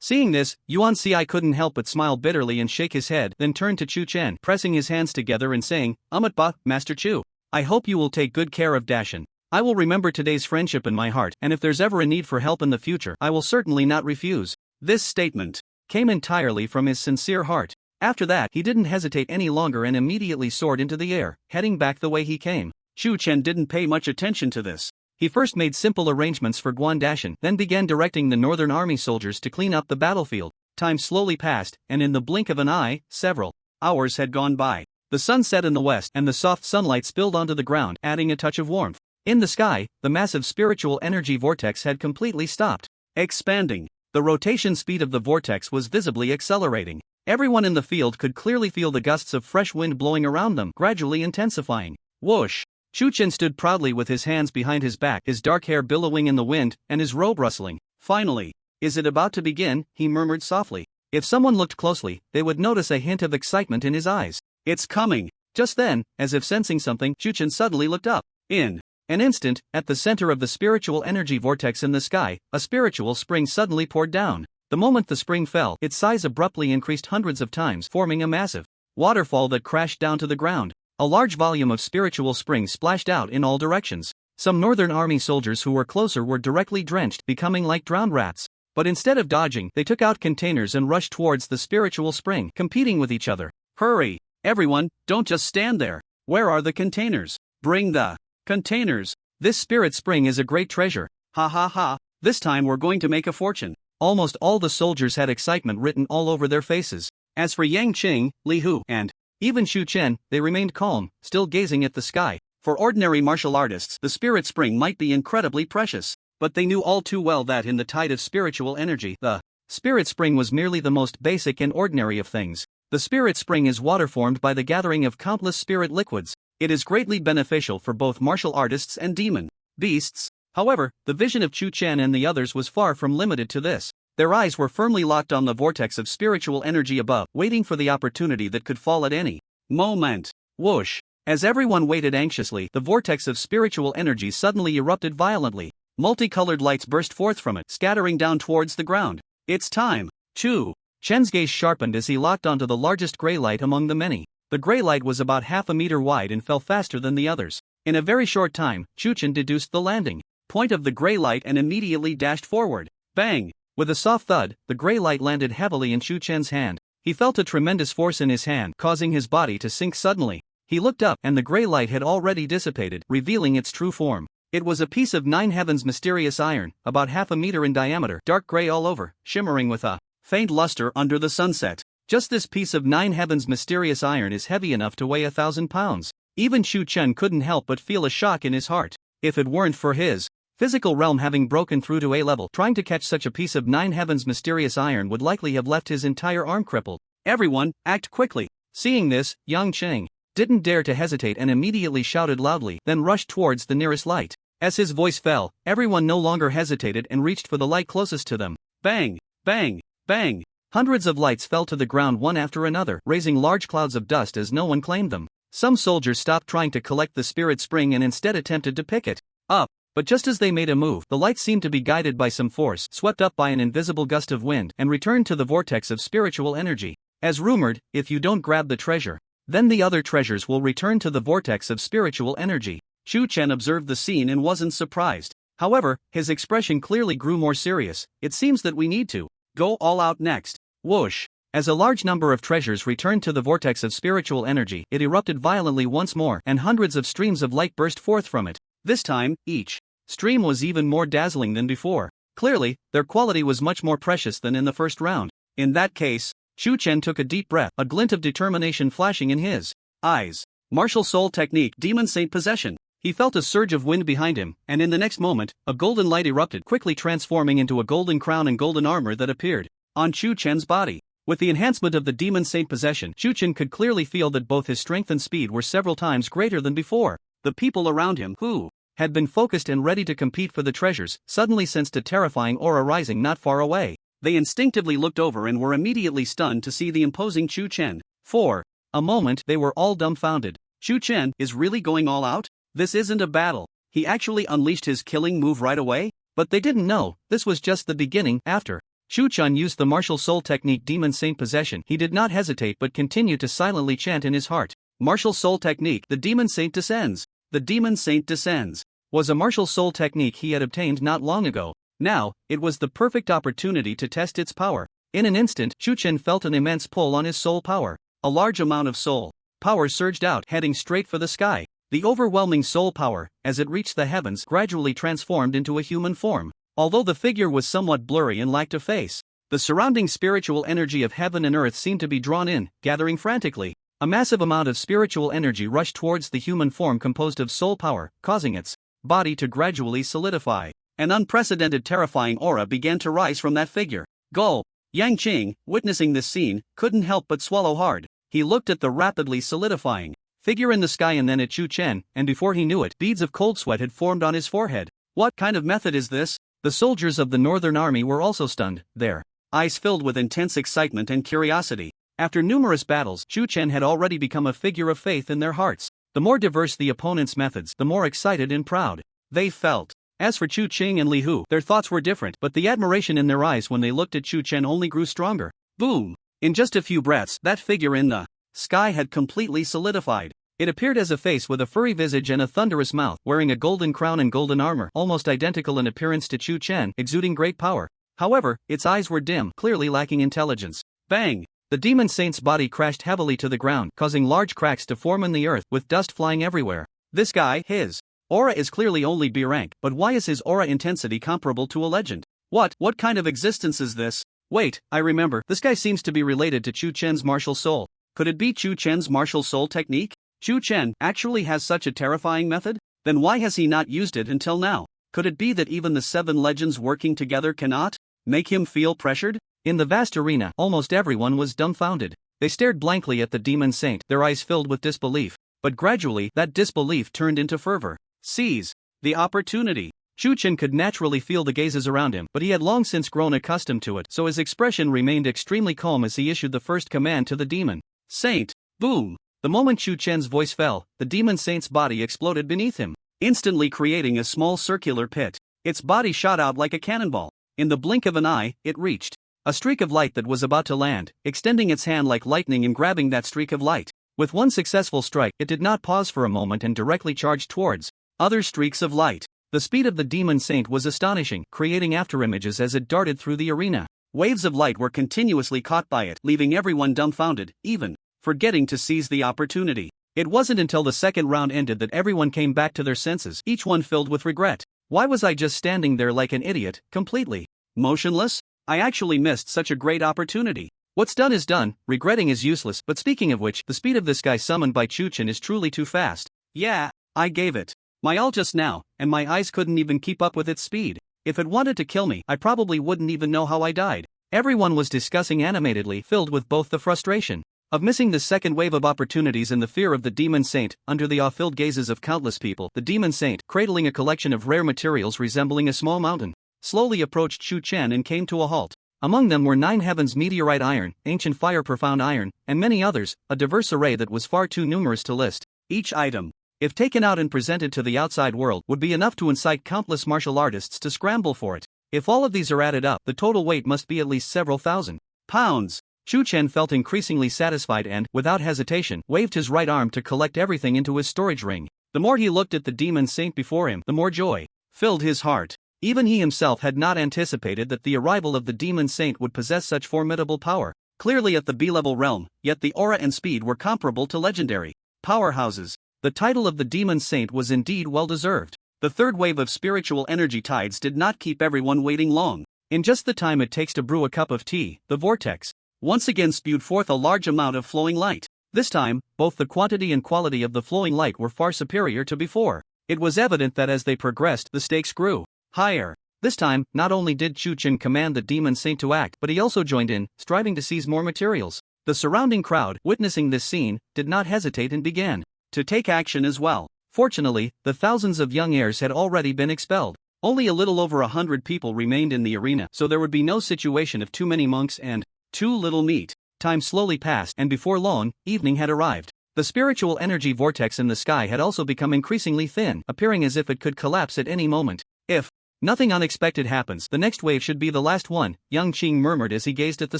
Seeing this, Yuan Ci couldn't help but smile bitterly and shake his head, then turned to Chen Chen, pressing his hands together and saying, Amatba, Master Chu. I hope you will take good care of Dashan. I will remember today's friendship in my heart, and if there's ever a need for help in the future, I will certainly not refuse. This statement came entirely from his sincere heart. After that, he didn't hesitate any longer and immediately soared into the air, heading back the way he came. Chen Chen didn't pay much attention to this. He first made simple arrangements for Guan Dashan, then began directing the Northern Army soldiers to clean up the battlefield. Time slowly passed, and in the blink of an eye, several hours had gone by. The sun set in the west, and the soft sunlight spilled onto the ground, adding a touch of warmth. In the sky, the massive spiritual energy vortex had completely stopped expanding. The rotation speed of the vortex was visibly accelerating. Everyone in the field could clearly feel the gusts of fresh wind blowing around them, gradually intensifying. Whoosh! Chen Chen stood proudly with his hands behind his back, his dark hair billowing in the wind, and his robe rustling. Finally, is it about to begin? He murmured softly. If someone looked closely, they would notice a hint of excitement in his eyes. It's coming! Just then, as if sensing something, Chen Chen suddenly looked up. In an instant, at the center of the spiritual energy vortex in the sky, a spiritual spring suddenly poured down. The moment the spring fell, its size abruptly increased hundreds of times, forming a massive waterfall that crashed down to the ground. A large volume of spiritual spring splashed out in all directions. Some Northern Army soldiers who were closer were directly drenched, becoming like drowned rats. But instead of dodging, they took out containers and rushed towards the spiritual spring, competing with each other. Hurry! Everyone, don't just stand there. Where are the containers? Bring the containers. This spirit spring is a great treasure. Ha ha ha, this time we're going to make a fortune. Almost all the soldiers had excitement written all over their faces. As for Yang Qing, Li Hu, and even Chen Chen, they remained calm, still gazing at the sky. For ordinary martial artists, the spirit spring might be incredibly precious. But they knew all too well that in the tide of spiritual energy, the spirit spring was merely the most basic and ordinary of things. The spirit spring is water formed by the gathering of countless spirit liquids. It is greatly beneficial for both martial artists and demon beasts. However, the vision of Chen Chen and the others was far from limited to this. Their eyes were firmly locked on the vortex of spiritual energy above, waiting for the opportunity that could fall at any moment. Whoosh! As everyone waited anxiously, the vortex of spiritual energy suddenly erupted violently. Multicolored lights burst forth from it, scattering down towards the ground. It's time! Chen's gaze sharpened as he locked onto the largest gray light among the many. The gray light was about half a meter wide and fell faster than the others. In a very short time, Chen Chen deduced the landing point of the gray light and immediately dashed forward. Bang! With a soft thud, the gray light landed heavily in Chen Chen's hand. He felt a tremendous force in his hand, causing his body to sink suddenly. He looked up, and the gray light had already dissipated, revealing its true form. It was a piece of nine heavens mysterious iron, about half a meter in diameter, dark gray all over, shimmering with a faint luster under the sunset. Just this piece of nine heavens mysterious iron is heavy enough to weigh 1,000 pounds. Even Chen Chen couldn't help but feel a shock in his heart. If it weren't for his Physical realm having broken through to A level, trying to catch such a piece of 9 heavens mysterious iron would likely have left his entire arm crippled. Everyone, act quickly. Seeing this, Yang Cheng didn't dare to hesitate and immediately shouted loudly, then rushed towards the nearest light. As his voice fell, everyone no longer hesitated and reached for the light closest to them. Bang! Bang! Bang! Hundreds of lights fell to the ground one after another, raising large clouds of dust as no one claimed them. Some soldiers stopped trying to collect the spirit spring and instead attempted to pick it up. But just as they made a move, the lights seemed to be guided by some force, swept up by an invisible gust of wind, and returned to the vortex of spiritual energy. As rumored, if you don't grab the treasure, then the other treasures will return to the vortex of spiritual energy. Chu Chen observed the scene and wasn't surprised. However, his expression clearly grew more serious. It seems that we need to go all out next. Whoosh! As a large number of treasures returned to the vortex of spiritual energy, it erupted violently once more, and hundreds of streams of light burst forth from it. This time, each stream was even more dazzling than before. Clearly, their quality was much more precious than in the first round. In that case, Chu Chen took a deep breath, a glint of determination flashing in his eyes. Martial Soul Technique, Demon Saint Possession. He felt a surge of wind behind him, and in the next moment, a golden light erupted, quickly transforming into a golden crown and golden armor that appeared on Chu Chen's body. With the enhancement of the Demon Saint Possession, Chu Chen could clearly feel that both his strength and speed were several times greater than before. The people around him, who had been focused and ready to compete for the treasures, suddenly sensed a terrifying aura rising not far away. They instinctively looked over and were immediately stunned to see the imposing Chu Chen. For a moment, they were all dumbfounded. Chu Chen is really going all out? This isn't a battle. He actually unleashed his killing move right away? But they didn't know, this was just the beginning. After Chu Chen used the martial soul technique Demon Saint Possession, he did not hesitate but continued to silently chant in his heart. Martial soul technique, the Demon Saint descends. The Demon Saint descends was a martial soul technique he had obtained not long ago. Now, it was the perfect opportunity to test its power. In an instant, Chu Chen felt an immense pull on his soul power. A large amount of soul power surged out, heading straight for the sky. The overwhelming soul power, as it reached the heavens, gradually transformed into a human form. Although the figure was somewhat blurry and lacked a face, the surrounding spiritual energy of heaven and earth seemed to be drawn in, gathering frantically. A massive amount of spiritual energy rushed towards the human form composed of soul power, causing its body to gradually solidify. An unprecedented terrifying aura began to rise from that figure. Gulp! Yang Qing, witnessing this scene, couldn't help but swallow hard. He looked at the rapidly solidifying figure in the sky and then at Chu Chen, and before he knew it, beads of cold sweat had formed on his forehead. What kind of method is this? The soldiers of the Northern Army were also stunned, their eyes filled with intense excitement and curiosity. After numerous battles, Chu Chen had already become a figure of faith in their hearts. The more diverse the opponent's methods, the more excited and proud they felt. As for Chu Qing and Li Hu, their thoughts were different, but the admiration in their eyes when they looked at Chu Chen only grew stronger. Boom! In just a few breaths, that figure in the sky had completely solidified. It appeared as a face with a furry visage and a thunderous mouth, wearing a golden crown and golden armor, almost identical in appearance to Chu Chen, exuding great power. However, its eyes were dim, clearly lacking intelligence. Bang! The demon saint's body crashed heavily to the ground, causing large cracks to form in the earth, with dust flying everywhere. This guy, his aura is clearly only B rank, but why is his aura intensity comparable to a legend? What kind of existence is this? Wait, I remember, this guy seems to be related to Chu Chen's martial soul. Could it be Chu Chen's martial soul technique? Chu Chen actually has such a terrifying method? Then why has he not used it until now? Could it be that even the 7 legends working together cannot make him feel pressured? In the vast arena, almost everyone was dumbfounded. They stared blankly at the demon saint, their eyes filled with disbelief. But gradually, that disbelief turned into fervor. Seize the opportunity. Chu Chen could naturally feel the gazes around him, but he had long since grown accustomed to it, so his expression remained extremely calm as he issued the first command to the demon saint. Boom! The moment Chu Chen's voice fell, the demon saint's body exploded beneath him, instantly creating a small circular pit. Its body shot out like a cannonball. In the blink of an eye, it reached a streak of light that was about to land, extending its hand like lightning and grabbing that streak of light. With one successful strike, it did not pause for a moment and directly charged towards other streaks of light. The speed of the demon saint was astonishing, creating afterimages as it darted through the arena. Waves of light were continuously caught by it, leaving everyone dumbfounded, even forgetting to seize the opportunity. It wasn't until the second round ended that everyone came back to their senses, each one filled with regret. Why was I just standing there like an idiot, completely motionless? I actually missed such a great opportunity. What's done is done, regretting is useless, but speaking of which, the speed of this guy summoned by Chu Chen is truly too fast. Yeah, I gave it my all just now, and my eyes couldn't even keep up with its speed. If it wanted to kill me, I probably wouldn't even know how I died. Everyone was discussing animatedly, filled with both the frustration of missing the second wave of opportunities and the fear of the demon saint. Under the awe-filled gazes of countless people, the demon saint, cradling a collection of rare materials resembling a small mountain, slowly approached Tion Tion and came to a halt. Among them were 9 heavens meteorite iron, ancient fire profound iron, and many others, a diverse array that was far too numerous to list. Each item, if taken out and presented to the outside world, would be enough to incite countless martial artists to scramble for it. If all of these are added up, the total weight must be at least several thousand pounds. Tion Tion felt increasingly satisfied and, without hesitation, waved his right arm to collect everything into his storage ring. The more he looked at the demon saint before him, the more joy filled his heart. Even he himself had not anticipated that the arrival of the demon saint would possess such formidable power. Clearly at the B-level realm, yet the aura and speed were comparable to legendary powerhouses. The title of the demon saint was indeed well deserved. The third wave of spiritual energy tides did not keep everyone waiting long. In just the time it takes to brew a cup of tea, the vortex once again spewed forth a large amount of flowing light. This time, both the quantity and quality of the flowing light were far superior to before. It was evident that as they progressed, the stakes grew higher. This time, not only did Tion Tion command the demon saint to act, but he also joined in, striving to seize more materials. The surrounding crowd, witnessing this scene, did not hesitate and began to take action as well. Fortunately, the thousands of young heirs had already been expelled. Only a little over 100 people remained in the arena, so there would be no situation of too many monks and too little meat. Time slowly passed, and before long, evening had arrived. The spiritual energy vortex in the sky had also become increasingly thin, appearing as if it could collapse at any moment. If nothing unexpected happens, the next wave should be the last one, Yang Qing murmured as he gazed at the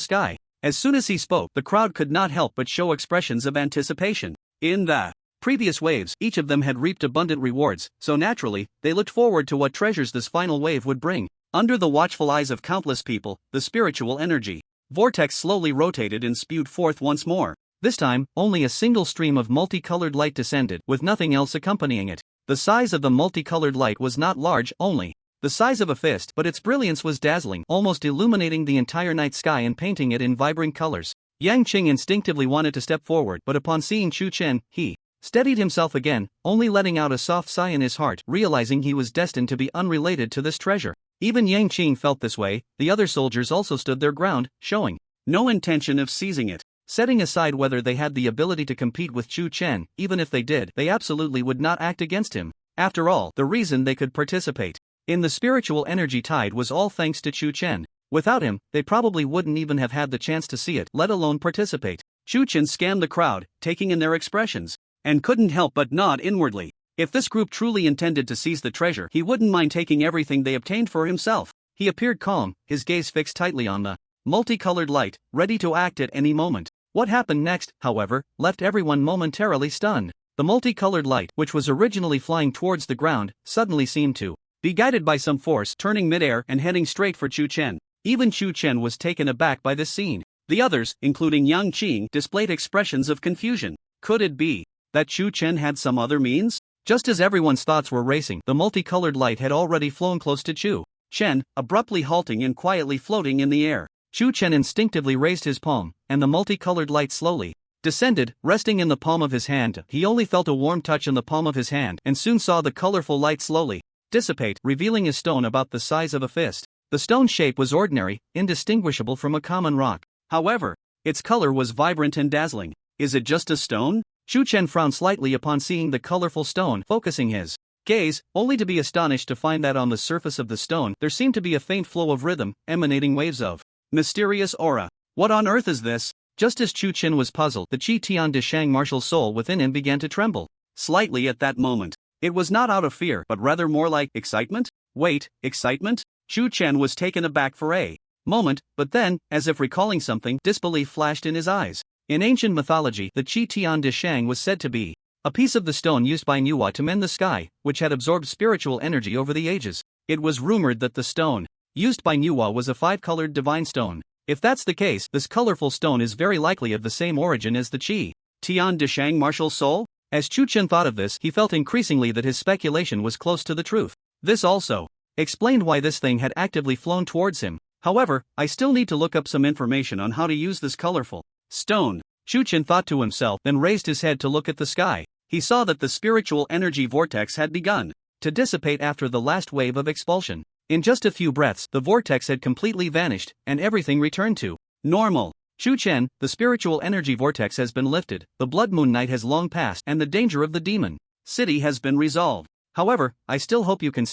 sky. As soon as he spoke, the crowd could not help but show expressions of anticipation. In the previous waves, each of them had reaped abundant rewards, so naturally, they looked forward to what treasures this final wave would bring. Under the watchful eyes of countless people, the spiritual energy vortex slowly rotated and spewed forth once more. This time, only a single stream of multicolored light descended, with nothing else accompanying it. The size of the multicolored light was not large, only the size of a fist, but its brilliance was dazzling, almost illuminating the entire night sky and painting it in vibrant colors. Yang Qing instinctively wanted to step forward, but upon seeing Tion Tion, he steadied himself again, only letting out a soft sigh in his heart, realizing he was destined to be unrelated to this treasure. Even Yang Qing felt this way. The other soldiers also stood their ground, showing no intention of seizing it. Setting aside whether they had the ability to compete with Tion Tion, even if they did, they absolutely would not act against him. After all, the reason they could participate in the spiritual energy tide was all thanks to Tion Tion. Without him, they probably wouldn't even have had the chance to see it, let alone participate. Tion Tion scanned the crowd, taking in their expressions, and couldn't help but nod inwardly. If this group truly intended to seize the treasure, he wouldn't mind taking everything they obtained for himself. He appeared calm, his gaze fixed tightly on the multicolored light, ready to act at any moment. What happened next, however, left everyone momentarily stunned. The multicolored light, which was originally flying towards the ground, suddenly seemed to be guided by some force, turning midair and heading straight for Tion Chen. Even Tion Chen was taken aback by this scene. The others, including Yang Qing, displayed expressions of confusion. Could it be that Tion Chen had some other means? Just as everyone's thoughts were racing, the multicolored light had already flown close to Chen Chen, abruptly halting and quietly floating in the air. Chen Chen instinctively raised his palm, and the multicolored light slowly descended, resting in the palm of his hand. He only felt a warm touch in the palm of his hand, and soon saw the colorful light slowly dissipate, revealing a stone about the size of a fist. The stone's shape was ordinary, indistinguishable from a common rock. However, its color was vibrant and dazzling. Is it just a stone? Chen Chen frowned slightly upon seeing the colorful stone, focusing his gaze, only to be astonished to find that on the surface of the stone there seemed to be a faint flow of rhythm, emanating waves of mysterious aura. What on earth is this? Just as Chen Chen was puzzled, the Qi Tian de Shang martial soul within him began to tremble slightly at that moment. It was not out of fear, but rather more like excitement. Wait, excitement? Chen Chen was taken aback for a moment, but then, as if recalling something, disbelief flashed in his eyes. In ancient mythology, the Qi Tian de Shang was said to be a piece of the stone used by Manhwa to mend the sky, which had absorbed spiritual energy over the ages. It was rumored that the stone used by Manhwa was a 5-colored divine stone. If that's the case, this colorful stone is very likely of the same origin as the Qi Tian de Shang martial soul. As Chen Chen thought of this, he felt increasingly that his speculation was close to the truth. This also explained why this thing had actively flown towards him. However, I still need to look up some information on how to use this colorful stone. Chen Chen thought to himself, then raised his head to look at the sky. he saw that the spiritual energy vortex had begun to dissipate after the last wave of expulsion. In just a few breaths, the vortex had completely vanished, and everything returned to normal. Chu Chen, the spiritual energy vortex has been lifted, the blood moon night has long passed, and the danger of the demon city has been resolved. However, I still hope you can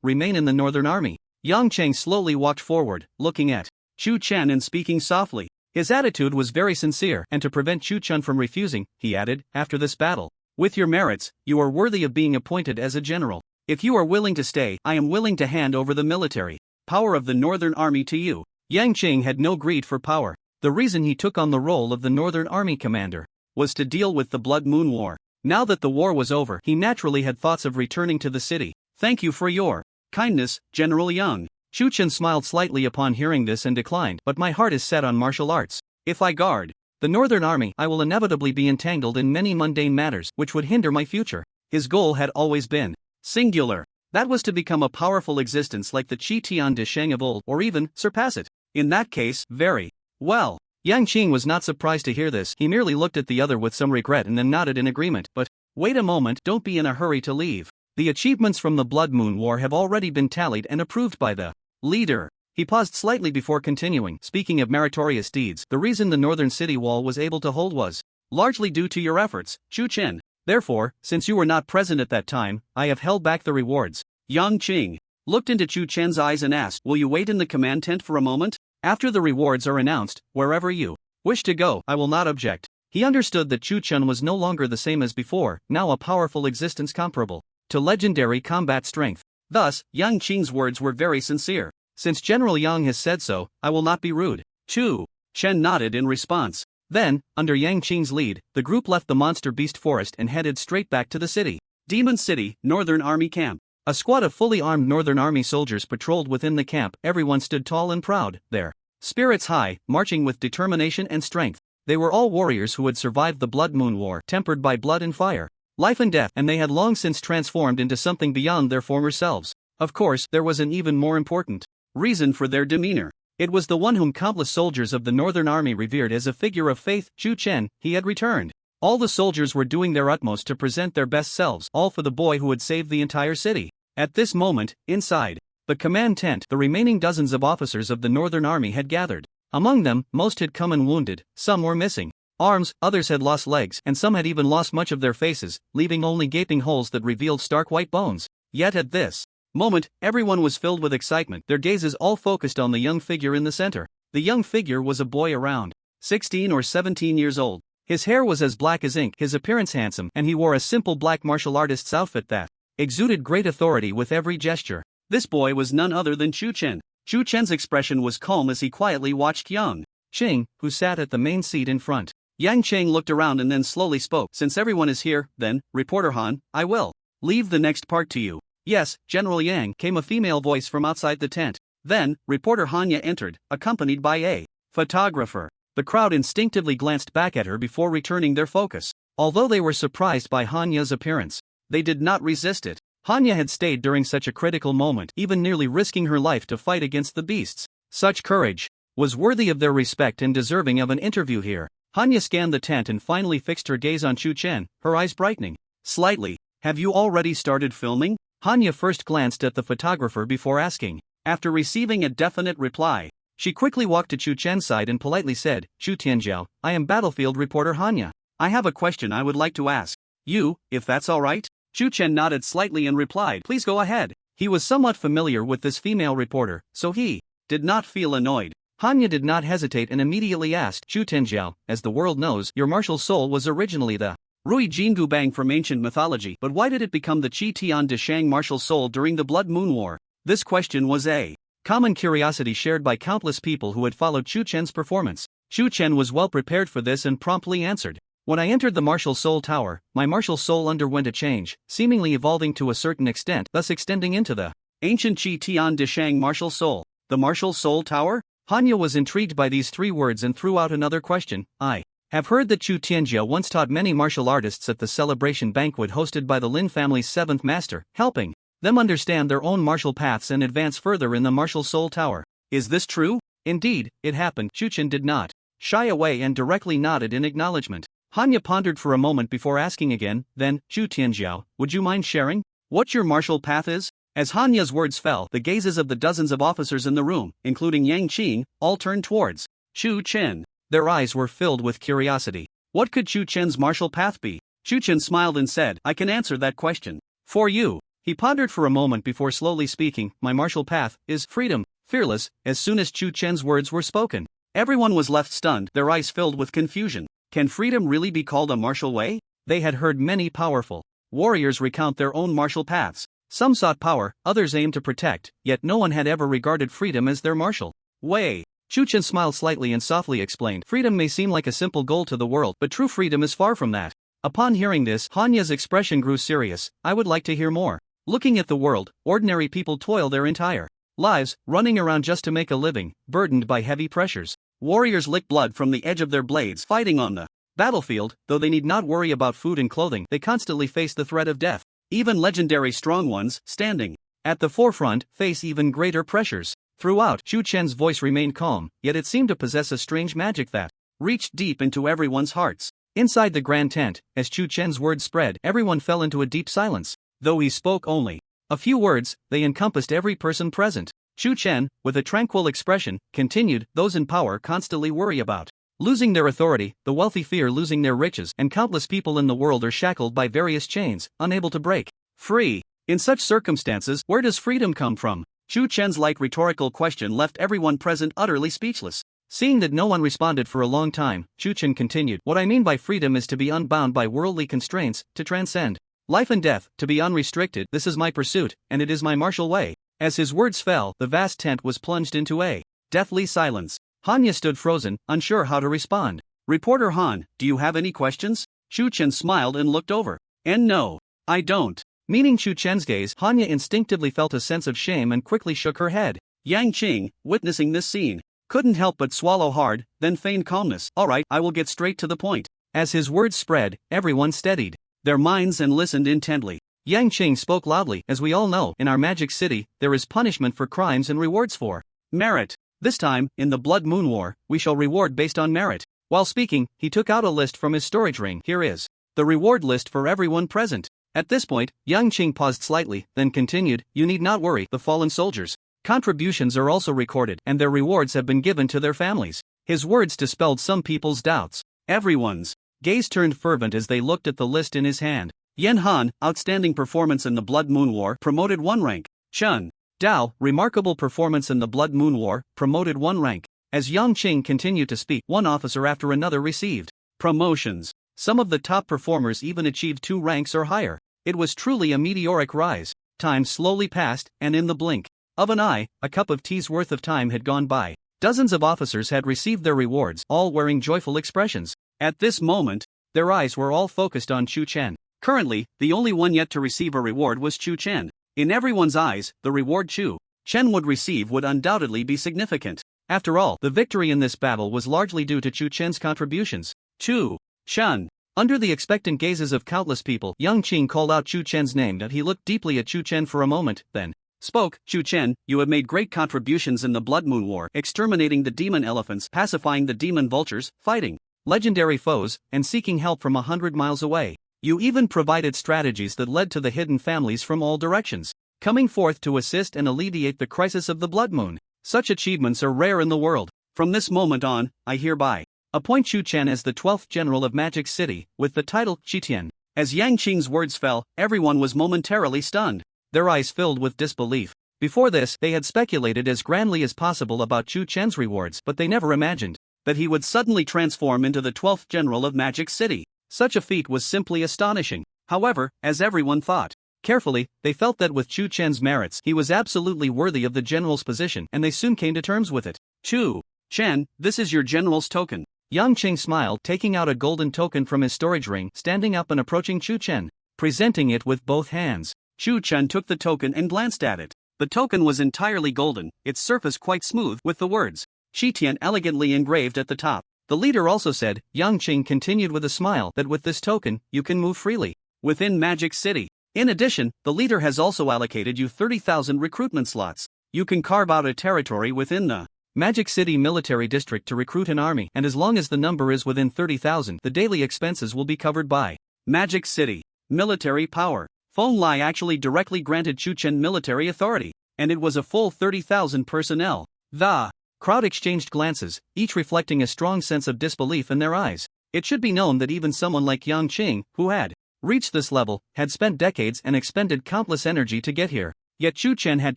remain in the Northern Army. Yang Cheng slowly walked forward, looking at Chu Chen and speaking softly. His attitude was very sincere, and to prevent Chu Chen from refusing, he added, after this battle, with your merits, you are worthy of being appointed as a general. If you are willing to stay, I am willing to hand over the military power of the Northern Army to you. Yang Cheng had no greed for power. The reason he took on the role of the Northern Army commander was to deal with the Blood Moon War. Now that the war was over, he naturally had thoughts of returning to the city. Thank you for your kindness, General Yang. Chu Chen smiled slightly upon hearing this and declined, but my heart is set on martial arts. If I guard the Northern Army, I will inevitably be entangled in many mundane matters which would hinder my future. His goal had always been singular. That was to become a powerful existence like the Tion Tion of old, or even surpass it. In that case, very well. Yang Qing was not surprised to hear this. He merely looked at the other with some regret and then nodded in agreement. But wait a moment, don't be in a hurry to leave. The achievements from the Blood Moon War have already been tallied and approved by the leader. He paused slightly before continuing. Speaking of meritorious deeds, the reason the northern city wall was able to hold was largely due to your efforts, Chu Chen. Therefore, since you were not present at that time, I have held back the rewards. Yang Qing looked into Chu Chen's eyes and asked, will you wait in the command tent for a moment? After the rewards are announced, wherever you wish to go, I will not object. He understood that Chu Chen was no longer the same as before, now a powerful existence comparable to legendary combat strength. Thus, Yang Qing's words were very sincere. Since General Yang has said so, I will not be rude. Chu Chen nodded in response. Then, under Yang Qing's lead, the group left the monster beast forest and headed straight back to the city. Demon City, Northern Army Camp. A squad of fully armed Northern Army soldiers patrolled within the camp. Everyone stood tall and proud, their spirits high, marching with determination and strength. They were all warriors who had survived the Blood Moon War, tempered by blood and fire, life and death, and they had long since transformed into something beyond their former selves. Of course, there was an even more important reason for their demeanor. It was the one whom countless soldiers of the Northern Army revered as a figure of faith, Chu Chen. He had returned. All the soldiers were doing their utmost to present their best selves, all for the boy who had saved the entire city. At this moment, inside the command tent, the remaining dozens of officers of the Northern Army had gathered. Among them, most had come unwounded, some were missing arms, others had lost legs, and some had even lost much of their faces, leaving only gaping holes that revealed stark white bones. Yet at this moment, everyone was filled with excitement, their gazes all focused on the young figure in the center. The young figure was a boy around 16 or 17 years old. His hair was as black as ink, his appearance handsome, and he wore a simple black martial artist's outfit that exuded great authority with every gesture. This boy was none other than Chu Chen. Chu Chen's expression was calm as he quietly watched Yang Qing, who sat at the main seat in front. Yang Cheng looked around and then slowly spoke. Since everyone is here, then, Reporter Han, I will leave the next part to you. Yes, General Yang, came a female voice from outside the tent. Then, Reporter Hanya entered, accompanied by a photographer. The crowd instinctively glanced back at her before returning their focus. Although they were surprised by Hanya's appearance, they did not resist it. Hanya had stayed during such a critical moment, even nearly risking her life to fight against the beasts. Such courage was worthy of their respect and deserving of an interview here. Hanya scanned the tent and finally fixed her gaze on Chu Chen, her eyes brightening slightly. Have you already started filming? Hanya first glanced at the photographer before asking. After receiving a definite reply, she quickly walked to Chu Chen's side and politely said, Chu Tianjiao, I am battlefield reporter Hanya. I have a question I would like to ask you, if that's alright? Chu Chen nodded slightly and replied, please go ahead. He was somewhat familiar with this female reporter, so he did not feel annoyed. Hanya did not hesitate and immediately asked, Chu Tianjiao, as the world knows, your martial soul was originally the Rui Jingu Bang from ancient mythology, but why did it become the Qi Tian De Shang martial soul during the Blood Moon War? This question was a common curiosity shared by countless people who had followed Chu Chen's performance. Chu Chen was well prepared for this and promptly answered. When I entered the Martial Soul Tower, my martial soul underwent a change, seemingly evolving to a certain extent, thus extending into the ancient Qi Tian De Shang martial soul. The Martial Soul Tower? Hanya was intrigued by these three words and threw out another question. I have heard that Chu Tianjia once taught many martial artists at the celebration banquet hosted by the Lin family's seventh master, helping them understand their own martial paths and advance further in the Martial Soul Tower. Is this true? Indeed, it happened. Chu Chen did not shy away and directly nodded in acknowledgement. Hanya pondered for a moment before asking again, then, Chu Tianjiao, would you mind sharing what your martial path is? As Hanya's words fell, the gazes of the dozens of officers in the room, including Yang Qing, all turned towards Chu Chen. Their eyes were filled with curiosity. What could Chu Chen's martial path be? Chu Chen smiled and said, I can answer that question for you. He pondered for a moment before slowly speaking, my martial path is freedom, fearless. As soon as Chu Chen's words were spoken, everyone was left stunned, their eyes filled with confusion. Can freedom really be called a martial way? They had heard many powerful warriors recount their own martial paths. Some sought power, others aimed to protect, yet no one had ever regarded freedom as their martial way. Chu Chen smiled slightly and softly explained, freedom may seem like a simple goal to the world, but true freedom is far from that. Upon hearing this, Hanya's expression grew serious. I would like to hear more. Looking at the world, ordinary people toil their entire lives, running around just to make a living, burdened by heavy pressures. Warriors lick blood from the edge of their blades, fighting on the battlefield. Though they need not worry about food and clothing, they constantly face the threat of death. Even legendary strong ones, standing at the forefront, face even greater pressures. Throughout, Chu Chen's voice remained calm, yet it seemed to possess a strange magic that reached deep into everyone's hearts. Inside the grand tent, as Chu Chen's words spread, everyone fell into a deep silence. Though he spoke only a few words, they encompassed every person present. Chu Chen, with a tranquil expression, continued, those in power constantly worry about losing their authority, the wealthy fear losing their riches, and countless people in the world are shackled by various chains, unable to break free. In such circumstances, where does freedom come from? Chu Chen's light rhetorical question left everyone present utterly speechless. Seeing that no one responded for a long time, Chu Chen continued, what I mean by freedom is to be unbound by worldly constraints, to transcend life and death, to be unrestricted. This is my pursuit, and it is my martial way. As his words fell, the vast tent was plunged into a deathly silence. Hanya stood frozen, unsure how to respond. Reporter Han, do you have any questions? Chu Chen smiled and looked over. And no, I don't. Meaning Chu Chen's gaze, Hanya instinctively felt a sense of shame and quickly shook her head. Yang Qing, witnessing this scene, couldn't help but swallow hard, then feign calmness. Alright, I will get straight to the point. As his words spread, everyone steadied their minds and listened intently. Yang Qing spoke loudly, as we all know, in our magic city, there is punishment for crimes and rewards for merit. This time, in the Blood Moon War, we shall reward based on merit. While speaking, he took out a list from his storage ring. Here is the reward list for everyone present. At this point, Yang Qing paused slightly, then continued, you need not worry, the fallen soldiers' contributions are also recorded, and their rewards have been given to their families. His words dispelled some people's doubts. Everyone's gaze turned fervent as they looked at the list in his hand. Yan Han, outstanding performance in the Blood Moon War, promoted 1 rank. Chun Dao, remarkable performance in the Blood Moon War, promoted 1 rank. As Yang Qing continued to speak, one officer after another received promotions. Some of the top performers even achieved 2 ranks or higher. It was truly a meteoric rise. Time slowly passed, and in the blink of an eye, a cup of tea's worth of time had gone by. Dozens of officers had received their rewards, all wearing joyful expressions. At this moment, their eyes were all focused on Chu Chen. Currently, the only one yet to receive a reward was Chu Chen. In everyone's eyes, the reward Chu Chen would receive would undoubtedly be significant. After all, the victory in this battle was largely due to Chu Chen's contributions. Chu Chen. Under the expectant gazes of countless people, Yang Qing called out Chu Chen's name. He looked deeply at Chu Chen for a moment, then spoke. Chu Chen, you have made great contributions in the Blood Moon War, exterminating the demon elephants, pacifying the demon vultures, fighting legendary foes, and seeking help from 100 miles away. You even provided strategies that led to the hidden families from all directions coming forth to assist and alleviate the crisis of the Blood Moon. Such achievements are rare in the world. From this moment on, I hereby appoint Chu Chen as the 12th General of Magic City, with the title Tion. As Yang Qing's words fell, everyone was momentarily stunned. Their eyes filled with disbelief. Before this, they had speculated as grandly as possible about Chu Chen's rewards, but they never imagined that he would suddenly transform into the 12th General of Magic City. Such a feat was simply astonishing. However, as everyone thought carefully, they felt that with Chu Chen's merits, he was absolutely worthy of the general's position, and they soon came to terms with it. Chu Chen, this is your general's token. Yang Qing smiled, taking out a golden token from his storage ring, standing up and approaching Chu Chen, presenting it with both hands. Chu Chen took the token and glanced at it. The token was entirely golden, its surface quite smooth, with the words Tion elegantly engraved at the top. The leader also said, Yang Qing continued with a smile, that with this token, you can move freely within Magic City. In addition, the leader has also allocated you 30,000 recruitment slots. You can carve out a territory within the Magic City Military District to recruit an army, and as long as the number is within 30,000, the daily expenses will be covered by Magic City. Military power. Feng Lai actually directly granted Chu Chen military authority, and it was a full 30,000 personnel. The crowd exchanged glances, each reflecting a strong sense of disbelief in their eyes. It should be known that even someone like Yang Qing, who had reached this level, had spent decades and expended countless energy to get here. Yet Chu Chen had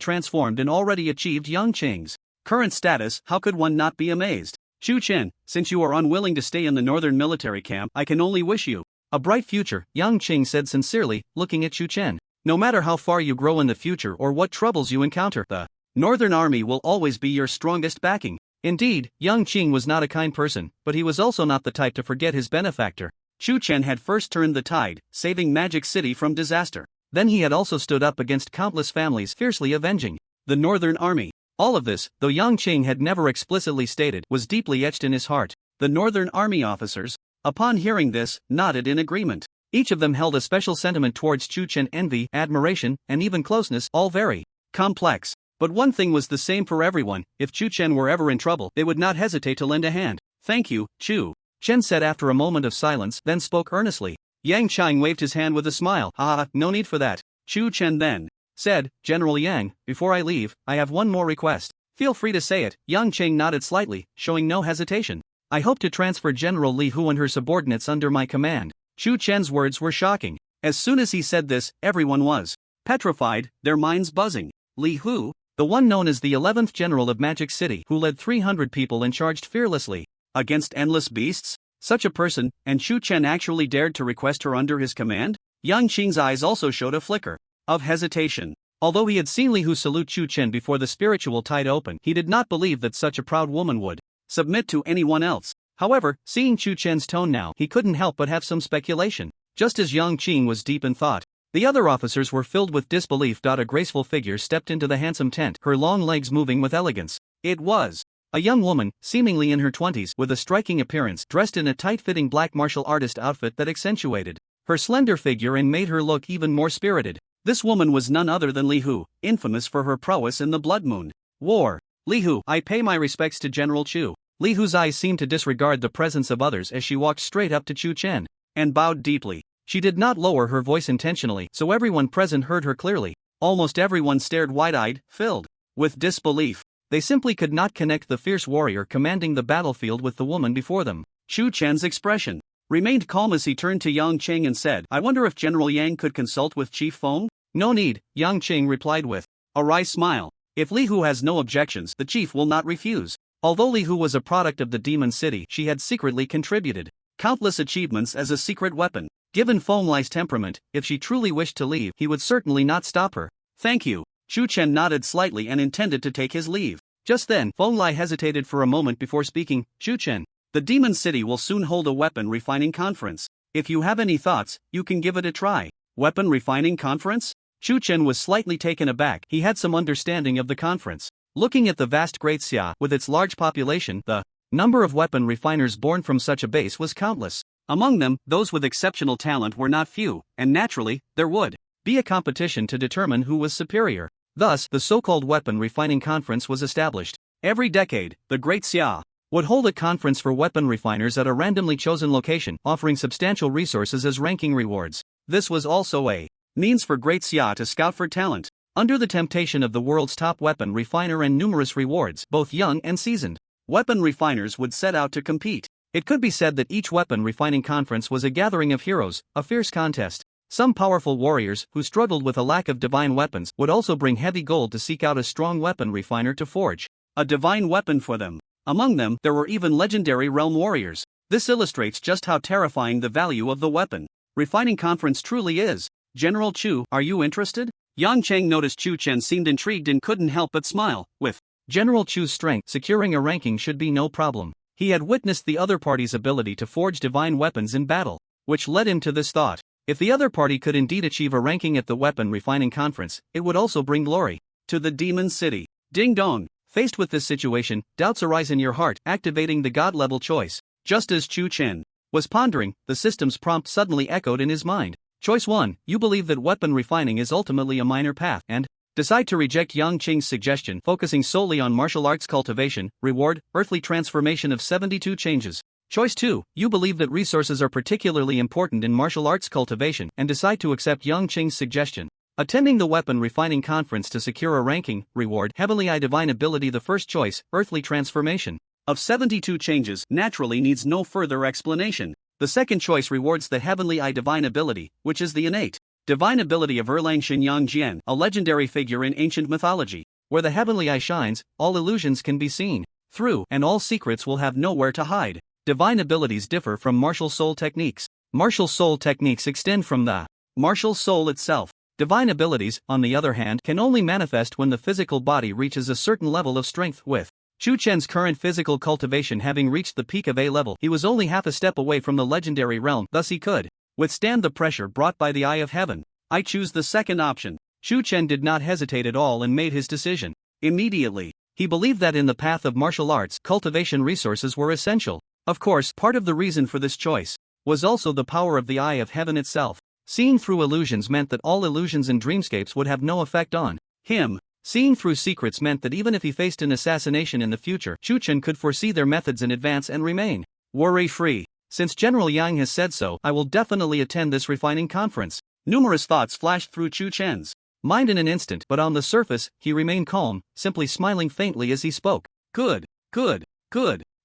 transformed and already achieved Yang Qing's current status. How could one not be amazed? Chu Chen, since you are unwilling to stay in the northern military camp, I can only wish you a bright future, Yang Qing said sincerely, looking at Chu Chen. No matter how far you grow in the future or what troubles you encounter, the Northern Army will always be your strongest backing. Indeed, Yang Qing was not a kind person, but he was also not the type to forget his benefactor. Chu Chen had first turned the tide, saving Magic City from disaster. Then he had also stood up against countless families, fiercely avenging the Northern Army. All of this, though Yang Qing had never explicitly stated, was deeply etched in his heart. The Northern Army officers, upon hearing this, nodded in agreement. Each of them held a special sentiment towards Chu Chen: envy, admiration, and even closeness, all very complex. But one thing was the same for everyone: if Chu Chen were ever in trouble, they would not hesitate to lend a hand. Thank you, Chu Chen said after a moment of silence, then spoke earnestly. Yang Qing waved his hand with a smile. No need for that. Chu Chen then said, General Yang, before I leave, I have one more request. Feel free to say it. Yang Qing nodded slightly, showing no hesitation. I hope to transfer General Li Hu and her subordinates under my command. Chu Chen's words were shocking. As soon as he said this, everyone was petrified, their minds buzzing. Li Hu, the one known as the 11th General of Magic City, who led 300 people and charged fearlessly against endless beasts? Such a person, and Chu Chen actually dared to request her under his command? Yang Qing's eyes also showed a flicker of hesitation. Although he had seen Li Hu salute Chu Chen before the spiritual tide opened, he did not believe that such a proud woman would submit to anyone else. However, seeing Chu Chen's tone now, he couldn't help but have some speculation. Just as Yang Qing was deep in thought, the other officers were filled with disbelief. A graceful figure stepped into the handsome tent, her long legs moving with elegance. It was a young woman, seemingly in her 20s, with a striking appearance, dressed in a tight-fitting black martial artist outfit that accentuated her slender figure and made her look even more spirited. This woman was none other than Li Hu, infamous for her prowess in the Blood Moon War. Li Hu, I pay my respects to General Chu. Li Hu's eyes seemed to disregard the presence of others as she walked straight up to Chu Chen and bowed deeply. She did not lower her voice intentionally, so everyone present heard her clearly. Almost everyone stared wide-eyed, filled with disbelief. They simply could not connect the fierce warrior commanding the battlefield with the woman before them. Chu Chen's expression remained calm as he turned to Yang Qing and said, I wonder if General Yang could consult with Chief Feng? No need, Yang Qing replied with a wry smile. If Li Hu has no objections, the chief will not refuse. Although Li Hu was a product of the Demon City, she had secretly contributed countless achievements as a secret weapon. Given Feng Lai's temperament, if she truly wished to leave, he would certainly not stop her. Thank you. Chu Chen nodded slightly and intended to take his leave. Just then, Feng Lai hesitated for a moment before speaking. Chu Chen, the Demon City will soon hold a weapon refining conference. If you have any thoughts, you can give it a try. Weapon refining conference? Chu Chen was slightly taken aback. He had some understanding of the conference. Looking at the vast Great Xia, with its large population, the number of weapon refiners born from such a base was countless. Among them, those with exceptional talent were not few, and naturally, there would be a competition to determine who was superior. Thus, the so-called Weapon Refining Conference was established. Every decade, the Great Xia would hold a conference for weapon refiners at a randomly chosen location, offering substantial resources as ranking rewards. This was also a means for Great Xia to scout for talent. Under the temptation of the world's top weapon refiner and numerous rewards, both young and seasoned weapon refiners would set out to compete. It could be said that each weapon refining conference was a gathering of heroes, a fierce contest. Some powerful warriors, who struggled with a lack of divine weapons, would also bring heavy gold to seek out a strong weapon refiner to forge a divine weapon for them. Among them, there were even legendary realm warriors. This illustrates just how terrifying the value of the weapon refining conference truly is. General Chu, are you interested? Yang Cheng noticed Chu Chen seemed intrigued and couldn't help but smile. With General Chu's strength, securing a ranking should be no problem. He had witnessed the other party's ability to forge divine weapons in battle, which led him to this thought. If the other party could indeed achieve a ranking at the Weapon Refining Conference, it would also bring glory to the Demon City. Ding dong. Faced with this situation, doubts arise in your heart, activating the God-level choice. Just as Chu Chen was pondering, the system's prompt suddenly echoed in his mind. Choice 1, you believe that weapon refining is ultimately a minor path, and Decide to reject Yang Qing's suggestion, focusing solely on martial arts cultivation, reward, earthly transformation of 72 changes. Choice 2. You believe that resources are particularly important in martial arts cultivation and decide to accept Yang Qing's suggestion. Attending the weapon refining conference to secure a ranking, reward, heavenly eye divine ability. The first choice, earthly transformation of 72 changes, naturally needs no further explanation. The second choice rewards the heavenly eye divine ability, which is the innate divine ability of Erlang Xinyang Jian, a legendary figure in ancient mythology. Where the heavenly eye shines, all illusions can be seen through, and all secrets will have nowhere to hide. Divine abilities differ from martial soul techniques. Martial soul techniques extend from the martial soul itself. Divine abilities, on the other hand, can only manifest when the physical body reaches a certain level of strength. With Chu Chen's current physical cultivation having reached the peak of A level, he was only half a step away from the legendary realm, thus he could withstand the pressure brought by the Eye of Heaven. I choose the second option. Chu Chen did not hesitate at all and made his decision immediately. He believed that in the path of martial arts, cultivation resources were essential. Of course, part of the reason for this choice was also the power of the Eye of Heaven itself. Seeing through illusions meant that all illusions and dreamscapes would have no effect on him. Seeing through secrets meant that even if he faced an assassination in the future, Chu Chen could foresee their methods in advance and remain worry-free. Since General Yang has said so, I will definitely attend this refining conference. Numerous thoughts flashed through Chu Chen's mind in an instant, but on the surface, he remained calm, simply smiling faintly as he spoke. Good.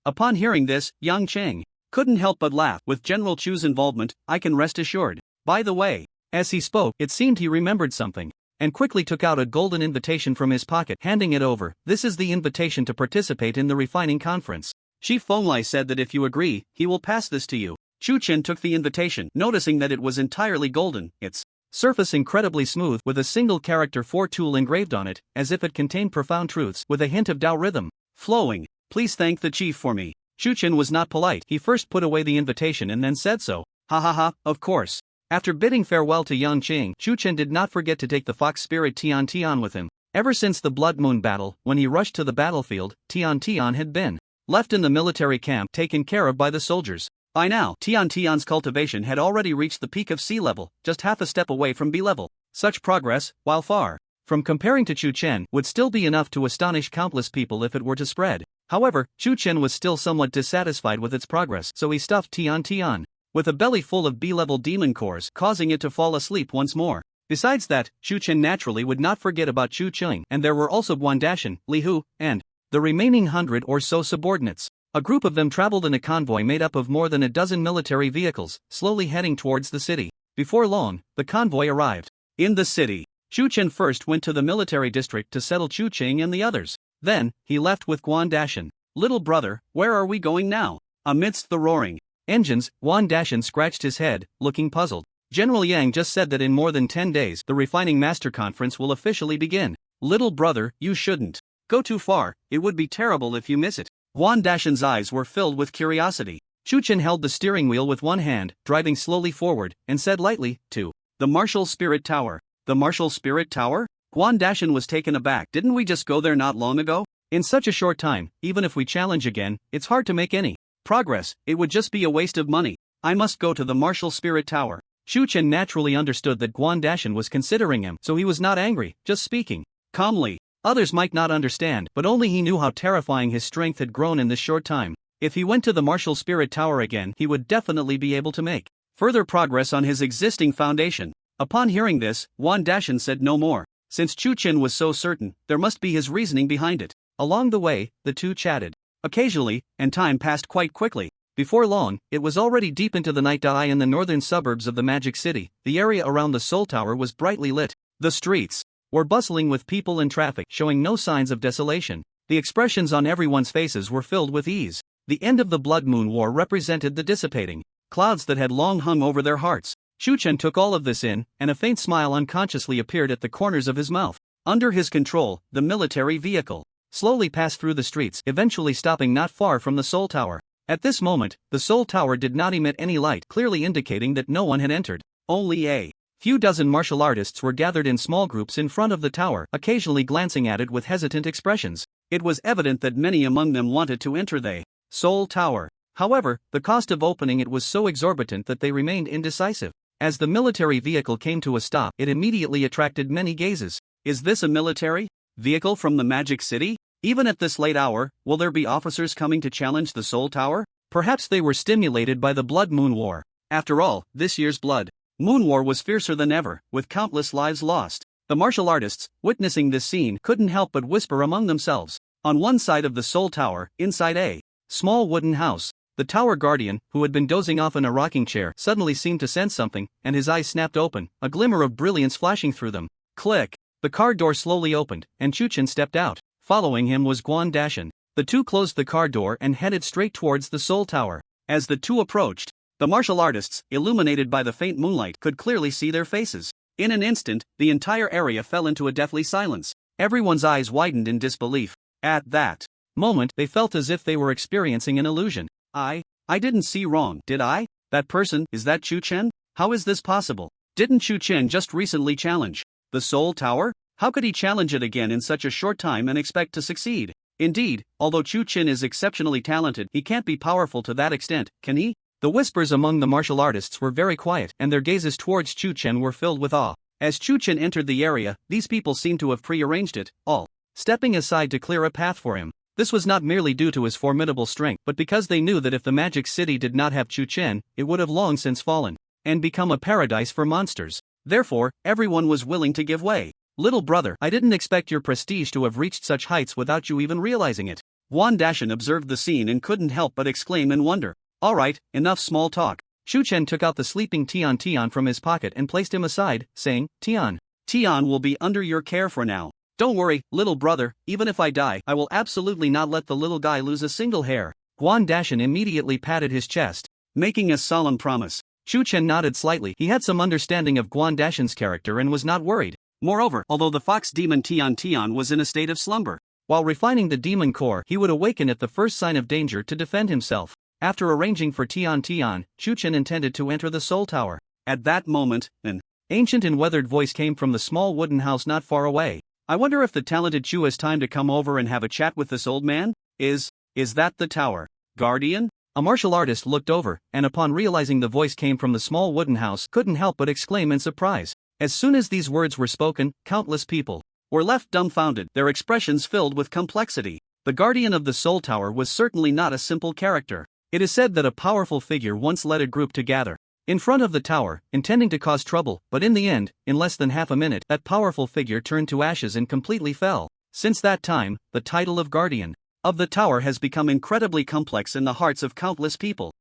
Upon hearing this, Yang Cheng couldn't help but laugh. With General Chu's involvement, I can rest assured. By the way, as he spoke, it seemed he remembered something, and quickly took out a golden invitation from his pocket, handing it over. This is the invitation to participate in the refining conference. Chief Fenglai said that if you agree, he will pass this to you. Chu Chen took the invitation, noticing that it was entirely golden, its surface incredibly smooth, with a single character 4 tool engraved on it, as if it contained profound truths, with a hint of Tao rhythm flowing. Please thank the chief for me. Chu Chen was not polite. He first put away the invitation and then said so. Ha, of course. After bidding farewell to Yang Qing, Chu Chen did not forget to take the fox spirit Tion Tion with him. Ever since the Blood Moon battle, when he rushed to the battlefield, Tion Tion had been left in the military camp, taken care of by the soldiers. By now, Tion Tion's cultivation had already reached the peak of sea level, just half a step away from B level. Such progress, while far from comparing to Chu Chen, would still be enough to astonish countless people if it were to spread. However, Chu Chen was still somewhat dissatisfied with its progress, so he stuffed Tion Tion with a belly full of B-level demon cores, causing it to fall asleep once more. Besides that, Chu Chen naturally would not forget about Chu Qing, and there were also Guandashan, Li Hu, and the remaining 100 or so subordinates. A group of them traveled in a convoy made up of more than a dozen military vehicles, slowly heading towards the city. Before long, the convoy arrived in the city. Chu Chen first went to the military district to settle Chu Qing and the others. Then, he left with Guandashan. Little brother, where are we going now? Amidst the roaring engines, Guandashan scratched his head, looking puzzled. General Yang just said that in more than 10 days, the refining master conference will officially begin. Little brother, you shouldn't go too far. It would be terrible if you miss it. Guandashan's eyes were filled with curiosity. Chu Chen held the steering wheel with one hand, driving slowly forward, and said lightly, to the Martial Spirit Tower. The Martial Spirit Tower? Guandashan was taken aback. Didn't we just go there not long ago? In such a short time, even if we challenge again, it's hard to make any progress. It would just be a waste of money. I must go to the Martial Spirit Tower. Chu Chen naturally understood that Guandashan was considering him, so he was not angry, just speaking calmly. Others might not understand, but only he knew how terrifying his strength had grown in this short time. If he went to the Martial Spirit Tower again, he would definitely be able to make further progress on his existing foundation. Upon hearing this, Guandashan said no more. Since Chu Chen was so certain, there must be his reasoning behind it. Along the way, the two chatted occasionally, and time passed quite quickly. Before long, it was already deep into the night. In the northern suburbs of the Magic City, the area around the Soul Tower was brightly lit. The streets were bustling with people and traffic, showing no signs of desolation. The expressions on everyone's faces were filled with ease. The end of the Blood Moon War represented the dissipating clouds that had long hung over their hearts. Chu Chen took all of this in, and a faint smile unconsciously appeared at the corners of his mouth. Under his control, the military vehicle slowly passed through the streets, eventually stopping not far from the Soul Tower. At this moment, the Soul Tower did not emit any light, clearly indicating that no one had entered. Only a few dozen martial artists were gathered in small groups in front of the tower, occasionally glancing at it with hesitant expressions. It was evident that many among them wanted to enter the Soul Tower. However, the cost of opening it was so exorbitant that they remained indecisive. As the military vehicle came to a stop, it immediately attracted many gazes. Is this a military vehicle from the Magic City? Even at this late hour, will there be officers coming to challenge the Soul Tower? Perhaps they were stimulated by the Blood Moon War. After all, this year's Blood Moon War was fiercer than ever, with countless lives lost. The martial artists, witnessing this scene, couldn't help but whisper among themselves. On one side of the Soul Tower, inside a small wooden house, the tower guardian, who had been dozing off in a rocking chair, suddenly seemed to sense something, and his eyes snapped open, a glimmer of brilliance flashing through them. Click! The car door slowly opened, and Tion stepped out. Following him was Dashin. The two closed the car door and headed straight towards the Soul Tower. As the two approached, the martial artists, illuminated by the faint moonlight, could clearly see their faces. In an instant, the entire area fell into a deathly silence. Everyone's eyes widened in disbelief. At that moment, they felt as if they were experiencing an illusion. I didn't see wrong, did I? That person, is that Chen? How is this possible? Didn't Chen just recently challenge the Soul Tower? How could he challenge it again in such a short time and expect to succeed? Indeed, although Chen is exceptionally talented, he can't be powerful to that extent, can he? The whispers among the martial artists were very quiet, and their gazes towards Chen were filled with awe. As Chen entered the area, these people seemed to have prearranged it, all stepping aside to clear a path for him. This was not merely due to his formidable strength, but because they knew that if the Magic City did not have Chen, it would have long since fallen and become a paradise for monsters. Therefore, everyone was willing to give way. Little brother, I didn't expect your prestige to have reached such heights without you even realizing it. Dashin observed the scene and couldn't help but exclaim in wonder. Alright, enough small talk. Chen took out the sleeping Tion Tion from his pocket and placed him aside, saying, Tion will be under your care for now. Don't worry, little brother, even if I die, I will absolutely not let the little guy lose a single hair. Dashin immediately patted his chest, making a solemn promise. Chen nodded slightly. He had some understanding of Dashin's character and was not worried. Moreover, although the fox demon Tion was in a state of slumber, while refining the demon core, he would awaken at the first sign of danger to defend himself. After arranging for Tion, Chen intended to enter the Soul Tower. At that moment, an ancient and weathered voice came from the small wooden house not far away. I wonder if the talented Chu has time to come over and have a chat with this old man? Is that the tower guardian? A martial artist looked over, and upon realizing the voice came from the small wooden house, couldn't help but exclaim in surprise. As soon as these words were spoken, countless people were left dumbfounded, their expressions filled with complexity. The guardian of the Soul Tower was certainly not a simple character. It is said that a powerful figure once led a group to gather in front of the tower, intending to cause trouble, but in the end, in less than half a minute, that powerful figure turned to ashes and completely fell. Since that time, the title of Guardian of the Tower has become incredibly complex in the hearts of countless people.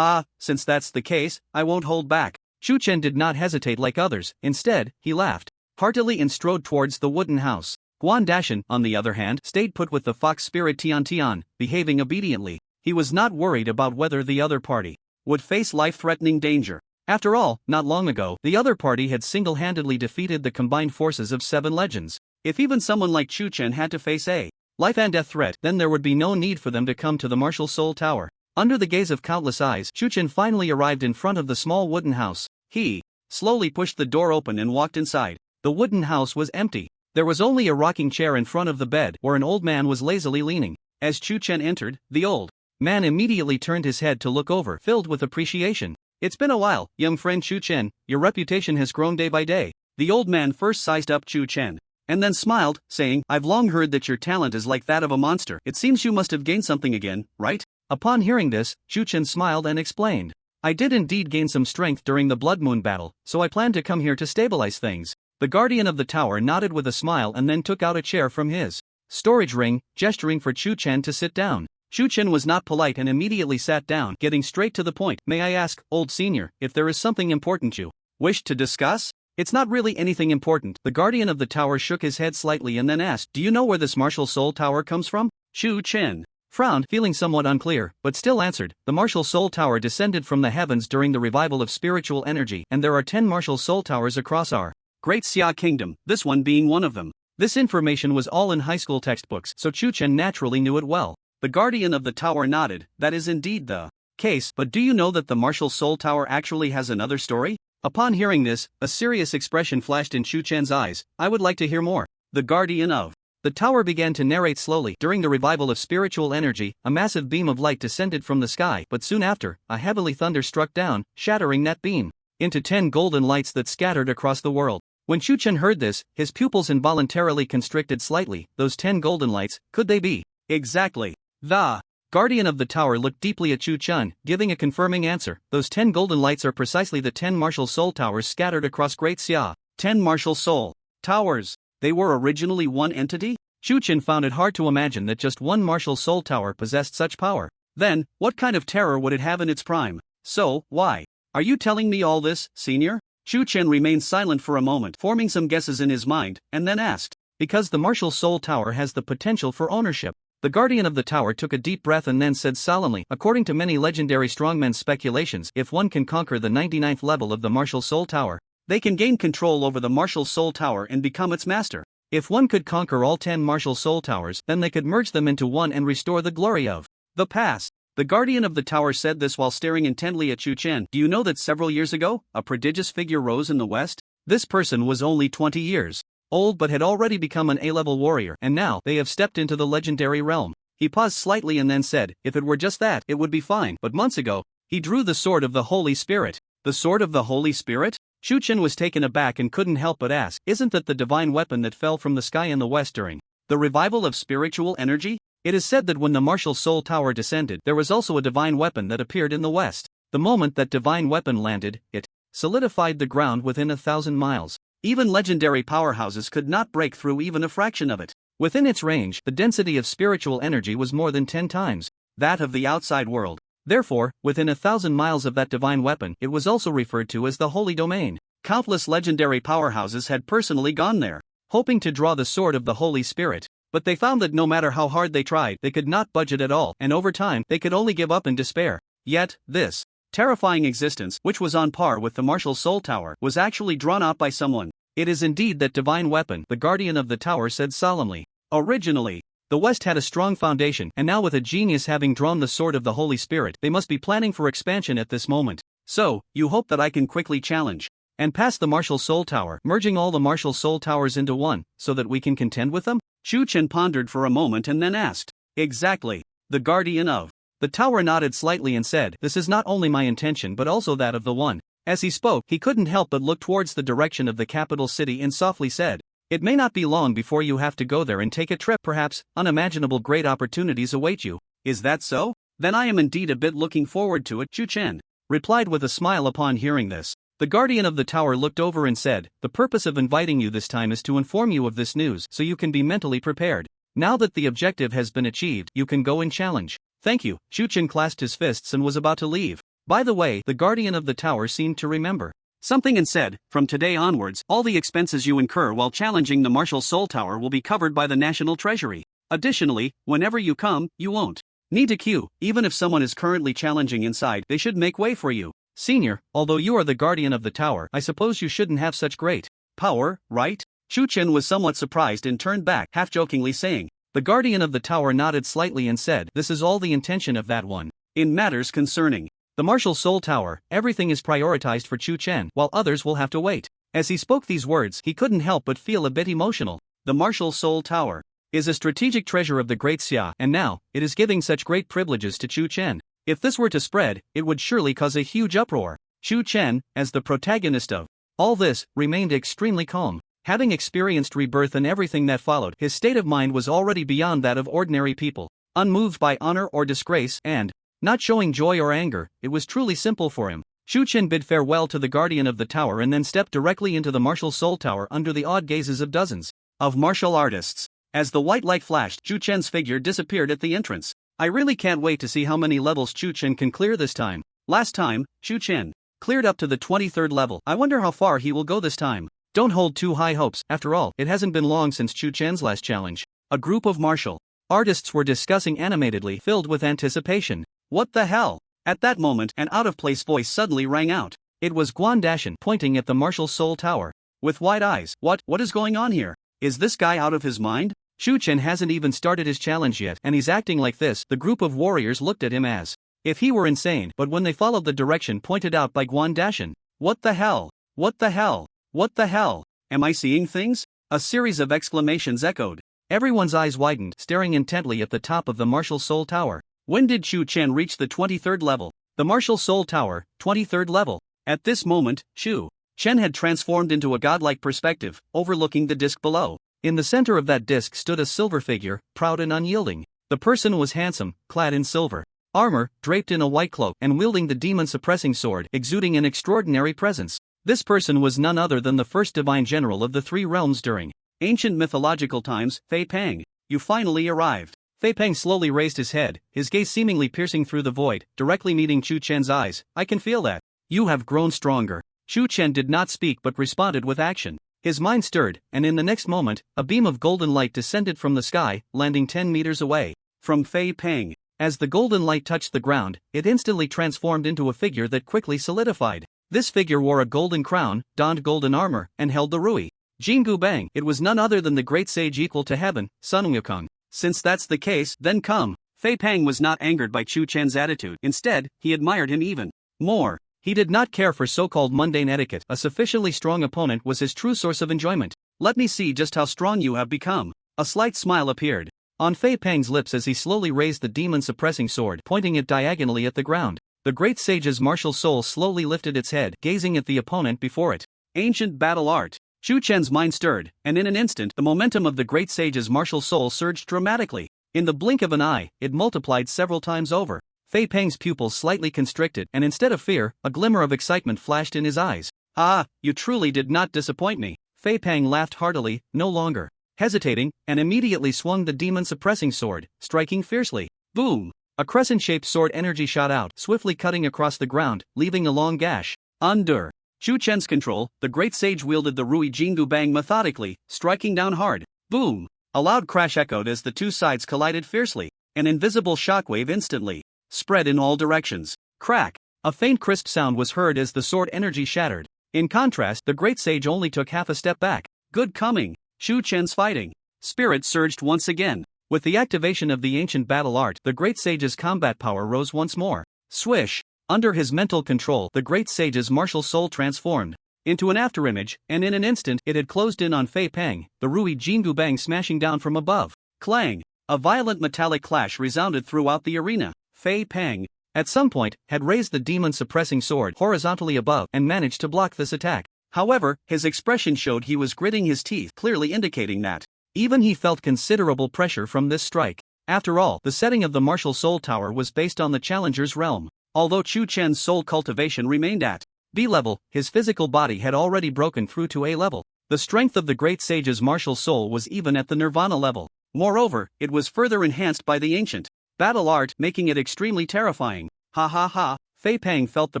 Since that's the case, I won't hold back. Chen did not hesitate like others. Instead, he laughed heartily and strode towards the wooden house. Dashin, on the other hand, stayed put with the fox spirit Tion, behaving obediently. He was not worried about whether the other party would face life-threatening danger. After all, not long ago, the other party had single-handedly defeated the combined forces of 7 legends. If even someone like Chen had to face a life-and-death threat, then there would be no need for them to come to the martial Soul Tower. Under the gaze of countless eyes, Chen finally arrived in front of the small wooden house. He slowly pushed the door open and walked inside. The wooden house was empty. There was only a rocking chair in front of the bed, where an old man was lazily leaning. As Chen entered, the old man immediately turned his head to look over, filled with appreciation. It's been a while, young friend Chen, your reputation has grown day by day. The old man first sized up Chen, and then smiled, saying, I've long heard that your talent is like that of a monster. It seems you must have gained something again, right? Upon hearing this, Chen smiled and explained, I did indeed gain some strength during the Blood Moon battle, so I plan to come here to stabilize things. The guardian of the tower nodded with a smile and then took out a chair from his storage ring, gesturing for Chen to sit down. Chen was not polite and immediately sat down, getting straight to the point. May I ask, old senior, if there is something important you wish to discuss? It's not really anything important. The guardian of the tower shook his head slightly and then asked, do you know where this martial Soul Tower comes from? Chen frowned, feeling somewhat unclear, but still answered, the martial Soul Tower descended from the heavens during the revival of spiritual energy, and there are 10 martial Soul Towers across our great Xia Kingdom, this one being one of them. This information was all in high school textbooks, so Chen naturally knew it well. The guardian of the tower nodded, that is indeed the case, but do you know that the martial Soul Tower actually has another story? Upon hearing this, a serious expression flashed in Chen's eyes. I would like to hear more. The guardian of the tower began to narrate slowly. During the revival of spiritual energy, a massive beam of light descended from the sky, but soon after, a heavily thunder struck down, shattering that beam into 10 golden lights that scattered across the world. When Chu Chen heard this, his pupils involuntarily constricted slightly. Those 10 golden lights, could they be? Exactly. The guardian of the tower looked deeply at Chu Chen, giving a confirming answer. Those 10 golden lights are precisely the 10 martial soul towers scattered across Great Xia. 10 martial soul towers. They were originally one entity? Chu Chen found it hard to imagine that just one martial soul tower possessed such power. Then, what kind of terror would it have in its prime? So, why? Are you telling me all this, senior? Chu Chen remained silent for a moment, forming some guesses in his mind, and then asked. Because the martial soul tower has the potential for ownership. The guardian of the tower took a deep breath and then said solemnly, according to many legendary strongmen's speculations, if one can conquer the 99th level of the martial soul tower, they can gain control over the martial soul tower and become its master. If one could conquer all 10 martial soul towers, then they could merge them into one and restore the glory of the past. The guardian of the tower said this while staring intently at Chu Chen. Do you know that several years ago, a prodigious figure rose in the west? This person was only 20 years old but had already become an A-level warrior, and now they have stepped into the legendary realm. He paused slightly and then said, if it were just that, it would be fine. But months ago, he drew the sword of the Holy Spirit. The sword of the Holy Spirit? Chu Chen was taken aback and couldn't help but ask, isn't that the divine weapon that fell from the sky in the west during the revival of spiritual energy? It is said that when the martial soul tower descended, there was also a divine weapon that appeared in the west. The moment that divine weapon landed, it solidified the ground within 1,000 miles. Even legendary powerhouses could not break through even a fraction of it. Within its range, the density of spiritual energy was more than 10 times that of the outside world. Therefore, within 1,000 miles of that divine weapon, it was also referred to as the Holy Domain. Countless legendary powerhouses had personally gone there, hoping to draw the sword of the Holy Spirit. But they found that no matter how hard they tried, they could not budge it at all, and over time, they could only give up in despair. Yet, this terrifying existence, which was on par with the martial soul tower, was actually drawn out by someone. It is indeed that divine weapon, the guardian of the tower said solemnly. Originally, the West had a strong foundation, and now with a genius having drawn the sword of the Holy Spirit, they must be planning for expansion at this moment. So, you hope that I can quickly challenge and pass the martial soul tower, merging all the martial soul towers into one, so that we can contend with them? Chu Chen pondered for a moment and then asked. Exactly. The guardian of the tower nodded slightly and said, this is not only my intention but also that of the one. As he spoke, he couldn't help but look towards the direction of the capital city and softly said, it may not be long before you have to go there and take a trip. Perhaps unimaginable great opportunities await you. Is that so? Then I am indeed a bit looking forward to it. Chu Chen replied with a smile upon hearing this. The guardian of the tower looked over and said, the purpose of inviting you this time is to inform you of this news so you can be mentally prepared. Now that the objective has been achieved, you can go and challenge. Thank you. Chu Chen clasped his fists and was about to leave. By the way, the guardian of the tower seemed to remember something and said, from today onwards, all the expenses you incur while challenging the martial soul tower will be covered by the national treasury. Additionally, whenever you come, you won't need to queue. Even if someone is currently challenging inside, they should make way for you. Senior, although you are the guardian of the tower, I suppose you shouldn't have such great power, right? Chu Chen was somewhat surprised and turned back, half-jokingly saying. The guardian of the tower nodded slightly and said, this is all the intention of that one. In matters concerning the martial soul tower, everything is prioritized for Chu Chen, while others will have to wait. As he spoke these words, he couldn't help but feel a bit emotional. The martial soul tower is a strategic treasure of the Great Xia, and now, it is giving such great privileges to Chu Chen. If this were to spread, it would surely cause a huge uproar. Chu Chen, as the protagonist of all this, remained extremely calm. Having experienced rebirth and everything that followed, his state of mind was already beyond that of ordinary people. Unmoved by honor or disgrace, and not showing joy or anger, it was truly simple for him. Chu Chen bid farewell to the guardian of the tower and then stepped directly into the martial soul tower under the awed gazes of dozens of martial artists. As the white light flashed, Chu Chen's figure disappeared at the entrance. I really can't wait to see how many levels Chu Chen can clear this time. Last time, Chu Chen cleared up to the 23rd level. I wonder how far he will go this time. Don't hold too high hopes. After all, it hasn't been long since Chu Chen's last challenge. A group of martial artists were discussing animatedly, filled with anticipation. What the hell? At that moment, an out-of-place voice suddenly rang out. It was Guan Dashan, pointing at the martial soul tower. With wide eyes, what is going on here? Is this guy out of his mind? Chu Chen hasn't even started his challenge yet, and he's acting like this. The group of warriors looked at him as if he were insane, but when they followed the direction pointed out by Guan Dashan, what the hell? What the hell? What the hell? Am I seeing things? A series of exclamations echoed. Everyone's eyes widened, staring intently at the top of the martial soul tower. When did Chu Chen reach the 23rd level? The martial soul tower, 23rd level. At this moment, Chu Chen had transformed into a godlike perspective, overlooking the disc below. In the center of that disc stood a silver figure, proud and unyielding. The person was handsome, clad in silver armor, draped in a white cloak, and wielding the demon-suppressing sword, exuding an extraordinary presence. This person was none other than the first divine general of the three realms during ancient mythological times, Fei Peng. You finally arrived. Fei Peng slowly raised his head, his gaze seemingly piercing through the void, directly meeting Chu Chen's eyes. I can feel that. You have grown stronger. Chu Chen did not speak but responded with action. His mind stirred, and in the next moment, a beam of golden light descended from the sky, landing 10 meters away from Fei Peng. As the golden light touched the ground, it instantly transformed into a figure that quickly solidified. This figure wore a golden crown, donned golden armor, and held the Rui Jingu Bang. It was none other than the great sage equal to heaven, Sun Wukong. Since that's the case, then come. Fei Peng was not angered by Chu Chen's attitude. Instead, he admired him even more. He did not care for so-called mundane etiquette. A sufficiently strong opponent was his true source of enjoyment. Let me see just how strong you have become. A slight smile appeared on Fei Peng's lips as he slowly raised the demon-suppressing sword, pointing it diagonally at the ground. The great sage's martial soul slowly lifted its head, gazing at the opponent before it. Ancient battle art. Chu Chen's mind stirred, and in an instant, the momentum of the great sage's martial soul surged dramatically. In the blink of an eye, it multiplied several times over. Fei Peng's pupils slightly constricted, and instead of fear, a glimmer of excitement flashed in his eyes. Ah, you truly did not disappoint me. Fei Peng laughed heartily, no longer hesitating, and immediately swung the demon-suppressing sword, striking fiercely. Boom! A crescent-shaped sword energy shot out, swiftly cutting across the ground, leaving a long gash. Under Chu Chen's control, the great sage wielded the Rui Jingu Bang methodically, striking down hard. Boom! A loud crash echoed as the two sides collided fiercely. An invisible shockwave instantly spread in all directions. Crack! A faint crisp sound was heard as the sword energy shattered. In contrast, the great sage only took half a step back. Good coming! Chu Chen's fighting spirit surged once again. With the activation of the ancient battle art, the great sage's combat power rose once more. Swish! Under his mental control, the great sage's martial soul transformed into an afterimage, and in an instant it had closed in on Fei Peng, the Rui Jingu Bang smashing down from above. Clang! A violent metallic clash resounded throughout the arena. Fei Peng, at some point, had raised the demon-suppressing sword horizontally above and managed to block this attack. However, his expression showed he was gritting his teeth, clearly indicating that even he felt considerable pressure from this strike. After all, the setting of the martial soul tower was based on the challenger's realm. Although Chu Chen's soul cultivation remained at B level, his physical body had already broken through to A level. The strength of the great sage's martial soul was even at the nirvana level. Moreover, it was further enhanced by the ancient battle art, making it extremely terrifying. Ha ha ha! Fei Peng felt the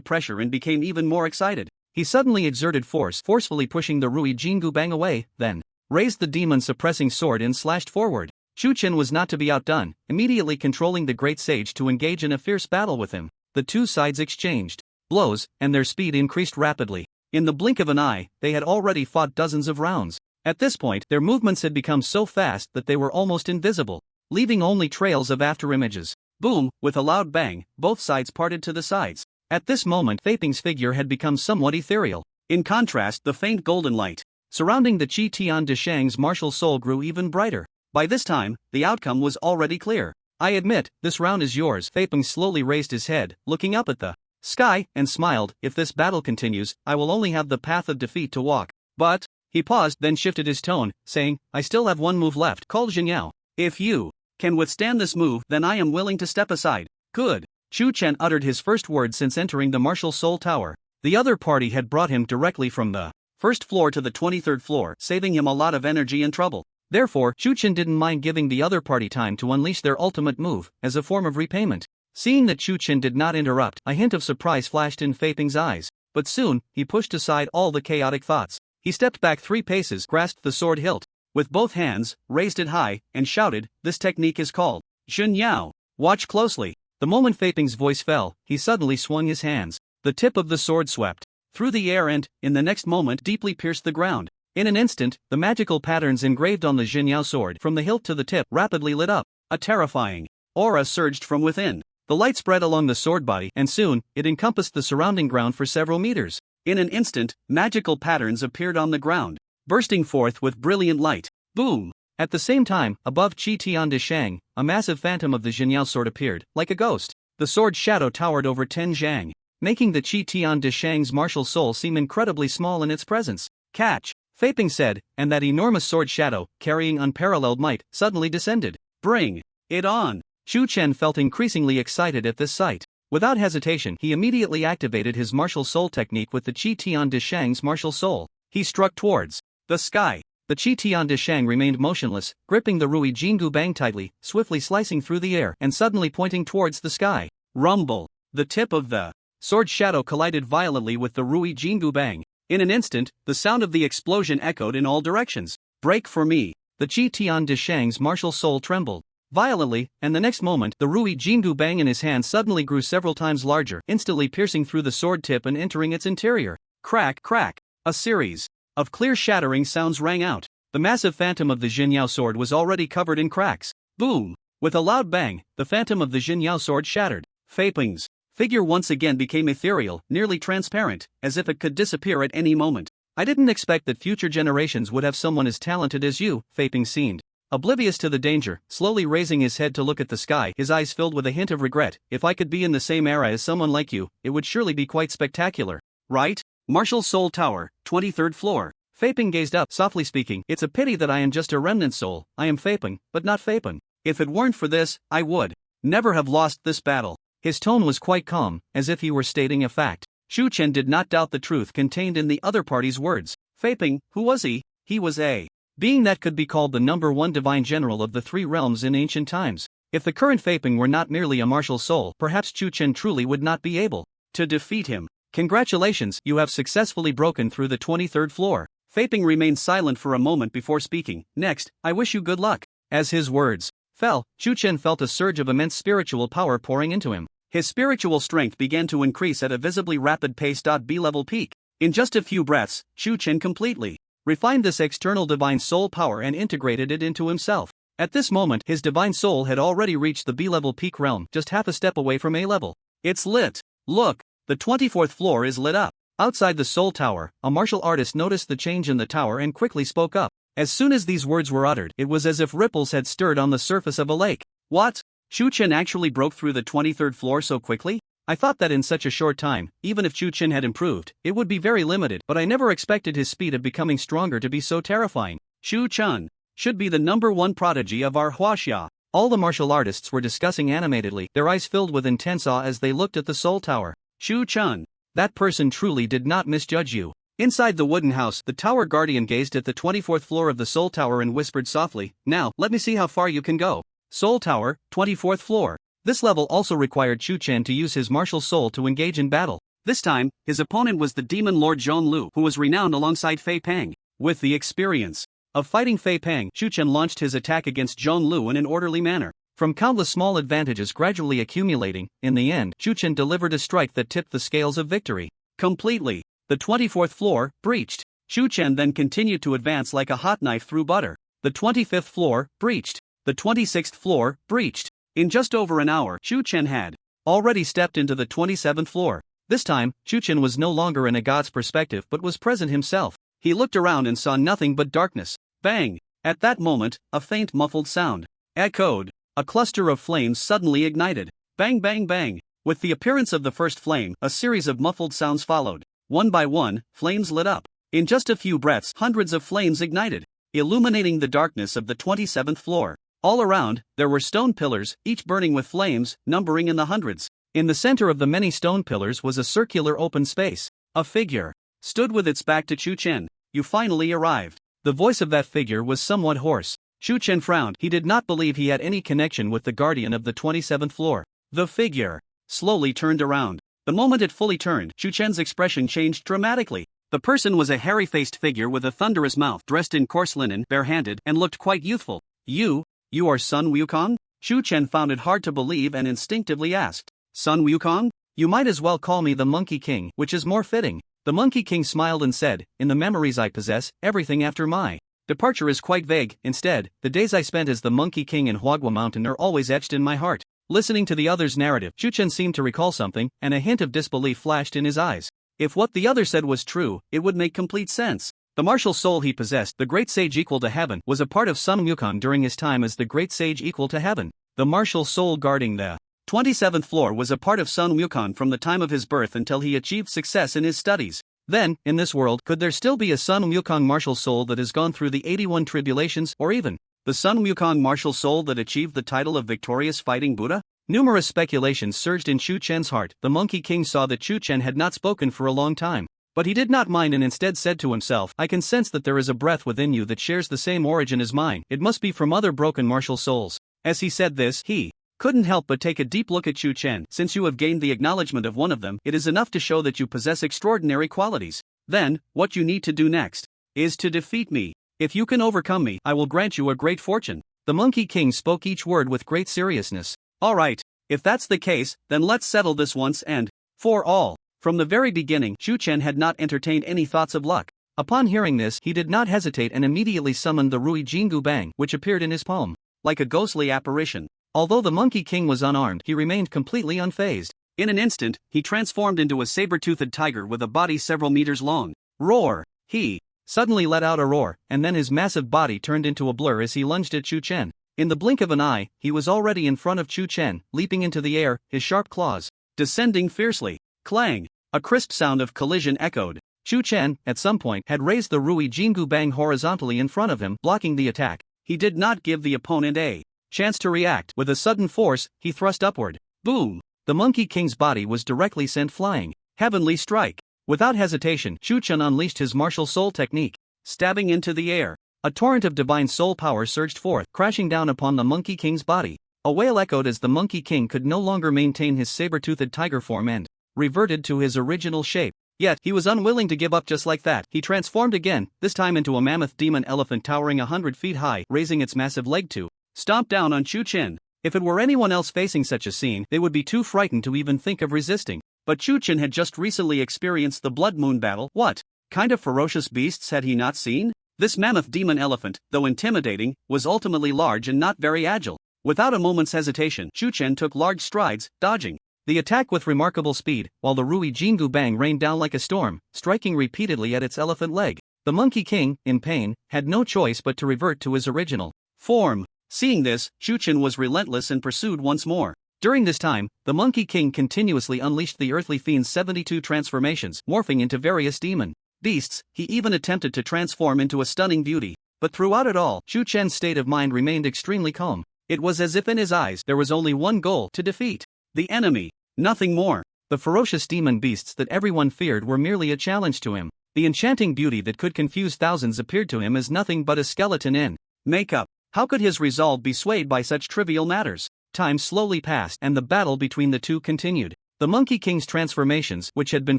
pressure and became even more excited. He suddenly exerted force, forcefully pushing the Rui Jingu Bang away, then raised the demon-suppressing sword and slashed forward. Chu Chen was not to be outdone, immediately controlling the great sage to engage in a fierce battle with him. The two sides exchanged blows, and their speed increased rapidly. In the blink of an eye, they had already fought dozens of rounds. At this point, their movements had become so fast that they were almost invisible, leaving only trails of afterimages. Boom! With a loud bang, both sides parted to the sides. At this moment, Fei Peng's figure had become somewhat ethereal. In contrast, the faint golden light surrounding the Qi Tian de Shang's martial soul grew even brighter. By this time, the outcome was already clear. I admit, this round is yours. Fei Peng slowly raised his head, looking up at the sky, and smiled. If this battle continues, I will only have the path of defeat to walk. But, he paused, then shifted his tone, saying, I still have one move left, called Jinyao. If you can withstand this move, then I am willing to step aside. Good. Chu Chen uttered his first word since entering the martial soul tower. The other party had brought him directly from the first floor to the 23rd floor, saving him a lot of energy and trouble. Therefore, Chu Chen didn't mind giving the other party time to unleash their ultimate move, as a form of repayment. Seeing that Chu Chen did not interrupt, a hint of surprise flashed in Fei Peng's eyes. But soon, he pushed aside all the chaotic thoughts. He stepped back 3 paces, grasped the sword hilt with both hands, raised it high, and shouted, this technique is called Jinyao. Watch closely. The moment Fei Peng's voice fell, he suddenly swung his hands. The tip of the sword swept through the air and, in the next moment, deeply pierced the ground. In an instant, the magical patterns engraved on the Jinyao sword from the hilt to the tip rapidly lit up. A terrifying aura surged from within. The light spread along the sword body, and soon, it encompassed the surrounding ground for several meters. In an instant, magical patterns appeared on the ground, bursting forth with brilliant light. Boom! At the same time, above Qi Tian de Shang, a massive phantom of the Jinyao sword appeared, like a ghost. The sword's shadow towered over Ten Zhang. making the Tion Tion martial soul seem incredibly small in its presence. Catch! Fei Ping said, and that enormous sword shadow, carrying unparalleled might, suddenly descended. Bring it on! Shu Chen felt increasingly excited at this sight. Without hesitation, he immediately activated his martial soul technique with the Tion Tion's martial soul. He struck towards the sky. The Tion Tion remained motionless, gripping the Rui Jingu Bang tightly, swiftly slicing through the air and suddenly pointing towards the sky. Rumble! The tip of the sword shadow collided violently with the Rui Jingu Bang. In an instant, the sound of the explosion echoed in all directions. Break for me! The Tion Tion's martial soul trembled violently, and the next moment, the Rui Jingu Bang in his hand suddenly grew several times larger, instantly piercing through the sword tip and entering its interior. Crack, crack! A series of clear shattering sounds rang out. The massive phantom of the Jinyao sword was already covered in cracks. Boom! With a loud bang, the phantom of the Jinyao sword shattered. Fei Ping's figure once again became ethereal, nearly transparent, as if it could disappear at any moment. I didn't expect that future generations would have someone as talented as you, Fei Ping seemed oblivious to the danger, slowly raising his head to look at the sky, his eyes filled with a hint of regret. If I could be in the same era as someone like you, it would surely be quite spectacular. Right? Martial Soul Tower, 23rd floor. Fei Ping gazed up, softly speaking, it's a pity that I am just a remnant soul. I am Fei Ping, but not Fei Ping. If it weren't for this, I would never have lost this battle. His tone was quite calm, as if he were stating a fact. Shu Chen did not doubt the truth contained in the other party's words. Fei Ping, who was he? He was a being that could be called the #1 divine general of the three realms in ancient times. If the current Fei Ping were not merely a martial soul, perhaps Shu Chen truly would not be able to defeat him. Congratulations, you have successfully broken through the 23rd floor. Fei Ping remained silent for a moment before speaking. Next, I wish you good luck. As his words fell, Shu Chen felt a surge of immense spiritual power pouring into him. His spiritual strength began to increase at a visibly rapid pace. B-level peak. In just a few breaths, Shu Chen completely refined this external divine soul power and integrated it into himself. At this moment, his divine soul had already reached the B-level peak realm, just half a step away from A-level. It's lit. Look, the 24th floor is lit up. Outside the soul tower, a martial artist noticed the change in the tower and quickly spoke up. As soon as these words were uttered, it was as if ripples had stirred on the surface of a lake. What? Shu Chen actually broke through the 23rd floor so quickly? I thought that in such a short time, even if Shu Chen had improved, it would be very limited, but I never expected his speed of becoming stronger to be so terrifying. Shu Chen should be the #1 prodigy of our Huaxia. All the martial artists were discussing animatedly, their eyes filled with intense awe as they looked at the soul tower. Shu Chen, that person truly did not misjudge you. Inside the wooden house, the tower guardian gazed at the 24th floor of the soul tower and whispered softly, now, let me see how far you can go. Soul tower, 24th floor. This level also required Shu Chen to use his martial soul to engage in battle. This time, his opponent was the demon lord Zhong Lu, who was renowned alongside Fei Ping. With the experience of fighting Fei Ping, Shu Chen launched his attack against Zhong Lu in an orderly manner. From countless small advantages gradually accumulating, in the end, Shu Chen delivered a strike that tipped the scales of victory completely. The 24th floor breached. Shu Chen then continued to advance like a hot knife through butter. The 25th floor breached. The 26th floor breached. In just over an hour, Shu Chen had already stepped into the 27th floor. This time, Shu Chen was no longer in a god's perspective but was present himself. He looked around and saw nothing but darkness. Bang! At that moment, a faint muffled sound echoed. A cluster of flames suddenly ignited. Bang bang bang! With the appearance of the first flame, a series of muffled sounds followed. One by one, flames lit up. In just a few breaths, hundreds of flames ignited, illuminating the darkness of the 27th floor. All around, there were stone pillars, each burning with flames, numbering in the hundreds. In the center of the many stone pillars was a circular open space. A figure stood with its back to Shu Chen. You finally arrived. The voice of that figure was somewhat hoarse. Shu Chen frowned. He did not believe he had any connection with the guardian of the 27th floor. The figure slowly turned around. The moment it fully turned, Shu Chen's expression changed dramatically. The person was a hairy-faced figure with a thunderous mouth, dressed in coarse linen, barehanded, and looked quite youthful. You are Sun Wukong? Shu Chen found it hard to believe and instinctively asked. Sun Wukong? You might as well call me the Monkey King, which is more fitting. The Monkey King smiled and said, in the memories I possess, everything after my departure is quite vague. Instead, the days I spent as the Monkey King in Huagua Mountain are always etched in my heart. Listening to the other's narrative, Shu Chen seemed to recall something, and a hint of disbelief flashed in his eyes. If what the other said was true, it would make complete sense. The martial soul he possessed, the great sage equal to heaven, was a part of Sun Wukong during his time as the great sage equal to heaven. The martial soul guarding the 27th floor was a part of Sun Wukong from the time of his birth until he achieved success in his studies. Then, in this world, could there still be a Sun Wukong martial soul that has gone through the 81 tribulations, or even the Sun Wukong martial soul that achieved the title of victorious fighting Buddha? Numerous speculations surged in Chu Chen's heart. The Monkey King saw that Chu Chen had not spoken for a long time. But he did not mind and instead said to himself, I can sense that there is a breath within you that shares the same origin as mine. It must be from other broken martial souls. As he said this, he couldn't help but take a deep look at Chu Chen. Since you have gained the acknowledgement of one of them, it is enough to show that you possess extraordinary qualities. Then, what you need to do next is to defeat me. If you can overcome me, I will grant you a great fortune. The Monkey King spoke each word with great seriousness. Alright, if that's the case, then let's settle this once and for all. From the very beginning, Chu Chen had not entertained any thoughts of luck. Upon hearing this, he did not hesitate and immediately summoned the Rui Jingu Bang, which appeared in his palm like a ghostly apparition. Although the Monkey King was unarmed, he remained completely unfazed. In an instant, he transformed into a saber-toothed tiger with a body several meters long. Roar! He suddenly let out a roar, and then his massive body turned into a blur as he lunged at Chu Chen. In the blink of an eye, he was already in front of Chu Chen, leaping into the air, his sharp claws descending fiercely. Clang! A crisp sound of collision echoed. Chu Chen, at some point, had raised the Rui Jingu Bang horizontally in front of him, blocking the attack. He did not give the opponent a chance to react. With a sudden force, he thrust upward. Boom! The Monkey King's body was directly sent flying. Heavenly strike! Without hesitation, Chu Chen unleashed his martial soul technique, stabbing into the air. A torrent of divine soul power surged forth, crashing down upon the Monkey King's body. A wail echoed as the Monkey King could no longer maintain his saber-toothed tiger form and reverted to his original shape. Yet, he was unwilling to give up just like that. He transformed again, this time into a mammoth demon elephant towering 100 feet high, raising its massive leg to stomp down on Chu Chen. If it were anyone else facing such a scene, they would be too frightened to even think of resisting. But Chu Chen had just recently experienced the Blood Moon battle. What kind of ferocious beasts had he not seen? This mammoth demon elephant, though intimidating, was ultimately large and not very agile. Without a moment's hesitation, Chu Chen took large strides, dodging the attack with remarkable speed, while the Rui Jingu Bang rained down like a storm, striking repeatedly at its elephant leg. The Monkey King, in pain, had no choice but to revert to his original form. Seeing this, Chu Chen was relentless and pursued once more. During this time, the Monkey King continuously unleashed the earthly fiend's 72 transformations, morphing into various demon beasts. He even attempted to transform into a stunning beauty. But throughout it all, Chu Chen's state of mind remained extremely calm. It was as if in his eyes there was only one goal: to defeat the enemy. Nothing more. The ferocious demon beasts that everyone feared were merely a challenge to him. The enchanting beauty that could confuse thousands appeared to him as nothing but a skeleton in makeup. How could his resolve be swayed by such trivial matters? Time slowly passed and the battle between the two continued. The Monkey King's transformations, which had been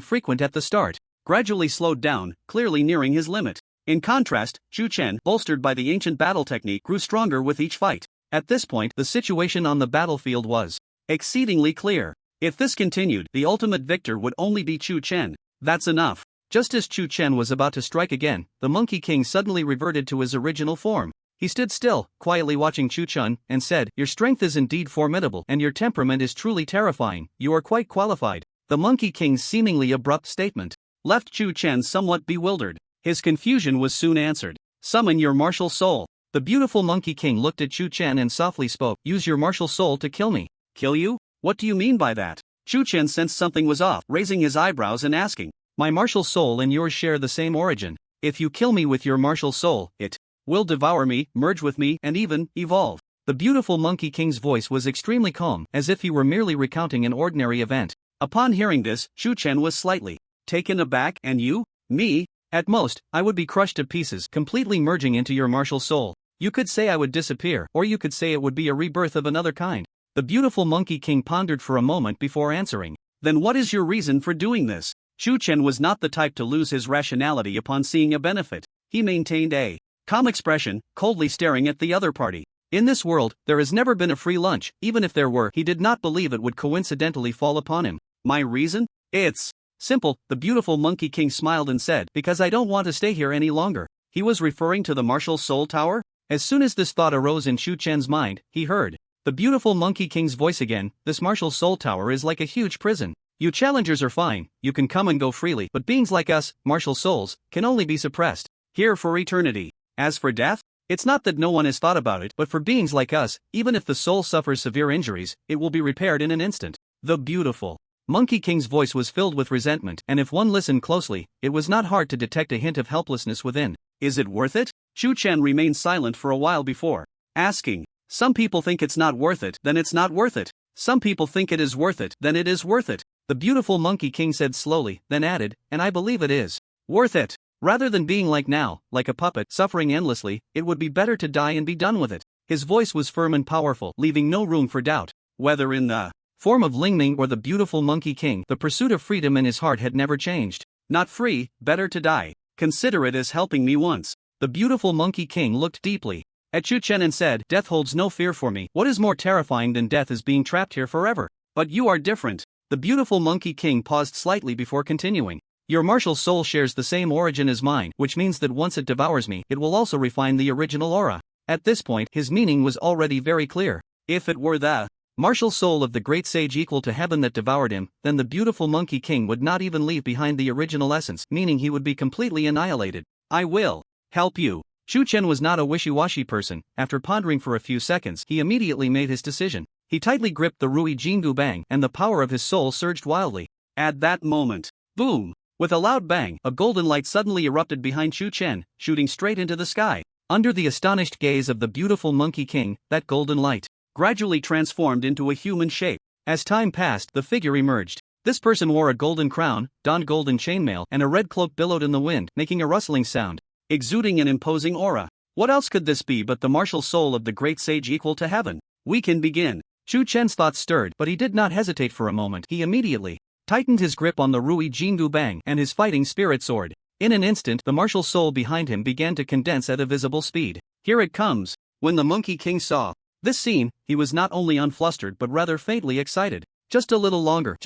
frequent at the start, gradually slowed down, clearly nearing his limit. In contrast, Chu Chen, bolstered by the ancient battle technique, grew stronger with each fight. At this point, the situation on the battlefield was exceedingly clear. If this continued, the ultimate victor would only be Chu Chen. That's enough. Just as Chu Chen was about to strike again, the Monkey King suddenly reverted to his original form. He stood still, quietly watching Chu Chen, and said, "Your strength is indeed formidable, and your temperament is truly terrifying. You are quite qualified." The Monkey King's seemingly abrupt statement left Chu Chen somewhat bewildered. His confusion was soon answered. "Summon your martial soul." The beautiful Monkey King looked at Chu Chen and softly spoke, "Use your martial soul to kill me." "Kill you? What do you mean by that?" Chu Chen sensed something was off, raising his eyebrows and asking, "My martial soul and yours share the same origin. If you kill me with your martial soul, it will devour me, merge with me, and even evolve." The beautiful Monkey King's voice was extremely calm, as if he were merely recounting an ordinary event. Upon hearing this, Chu Chen was slightly taken aback. "And you? Me? At most, I would be crushed to pieces, completely merging into your martial soul. You could say I would disappear, or you could say it would be a rebirth of another kind." The beautiful Monkey King pondered for a moment before answering. "Then what is your reason for doing this?" Chu Chen was not the type to lose his rationality upon seeing a benefit. He maintained a calm expression, coldly staring at the other party. In this world, there has never been a free lunch. Even if there were, he did not believe it would coincidentally fall upon him. "My reason? It's simple," the beautiful Monkey King smiled and said, "because I don't want to stay here any longer." He was referring to the martial soul tower? As soon as this thought arose in Chu Chen's mind, he heard the beautiful Monkey King's voice again. "This martial soul tower is like a huge prison. You challengers are fine, you can come and go freely, but beings like us, martial souls, can only be suppressed here for eternity. As for death, It's not that no one has thought about it, but for beings like us, even if the soul suffers severe injuries, it will be repaired in an instant. The beautiful Monkey King's voice was filled with resentment, and if one listened closely, it was not hard to detect a hint of helplessness within. Is it worth it? Chu Chen remained silent for a while before asking. Some people think it's not worth it, then it's not worth it. Some people think it is worth it, then it is worth it. The beautiful Monkey King said slowly, then added, and I believe it is worth it. Rather than being like now, like a puppet, suffering endlessly, it would be better to die and be done with it. His voice was firm and powerful, leaving no room for doubt. Whether in the form of Lingming or the beautiful Monkey King, the pursuit of freedom in his heart had never changed. Not free, better to die. Consider it as helping me once. The beautiful Monkey King looked deeply at Chu Chen and said, death holds no fear for me. What is more terrifying than death is being trapped here forever. But you are different. The beautiful Monkey King paused slightly before continuing. Your martial soul shares the same origin as mine, which means that once it devours me, it will also refine the original aura. At this point, his meaning was already very clear. If it were the martial soul of the great sage equal to heaven that devoured him, then the beautiful Monkey King would not even leave behind the original essence, meaning he would be completely annihilated. I will help you. Chu Chen was not a wishy-washy person. After pondering for a few seconds, he immediately made his decision. He tightly gripped the Rui Jingu Bang, and the power of his soul surged wildly. At that moment, boom! With a loud bang, a golden light suddenly erupted behind Chu Chen, shooting straight into the sky. Under the astonished gaze of the beautiful Monkey King, that golden light gradually transformed into a human shape. As time passed, the figure emerged. This person wore a golden crown, donned golden chainmail, and a red cloak billowed in the wind, making a rustling sound, exuding an imposing aura. What else could this be but the martial soul of the great sage equal to heaven? We can begin. Chu Chen's thoughts stirred, but he did not hesitate for a moment. He immediately tightened his grip on the Rui Jingu Bang and his fighting spirit sword. In an instant, the martial soul behind him began to condense at a visible speed. Here it comes. When the Monkey King saw this scene, he was not only unflustered but rather faintly excited. Just a little longer,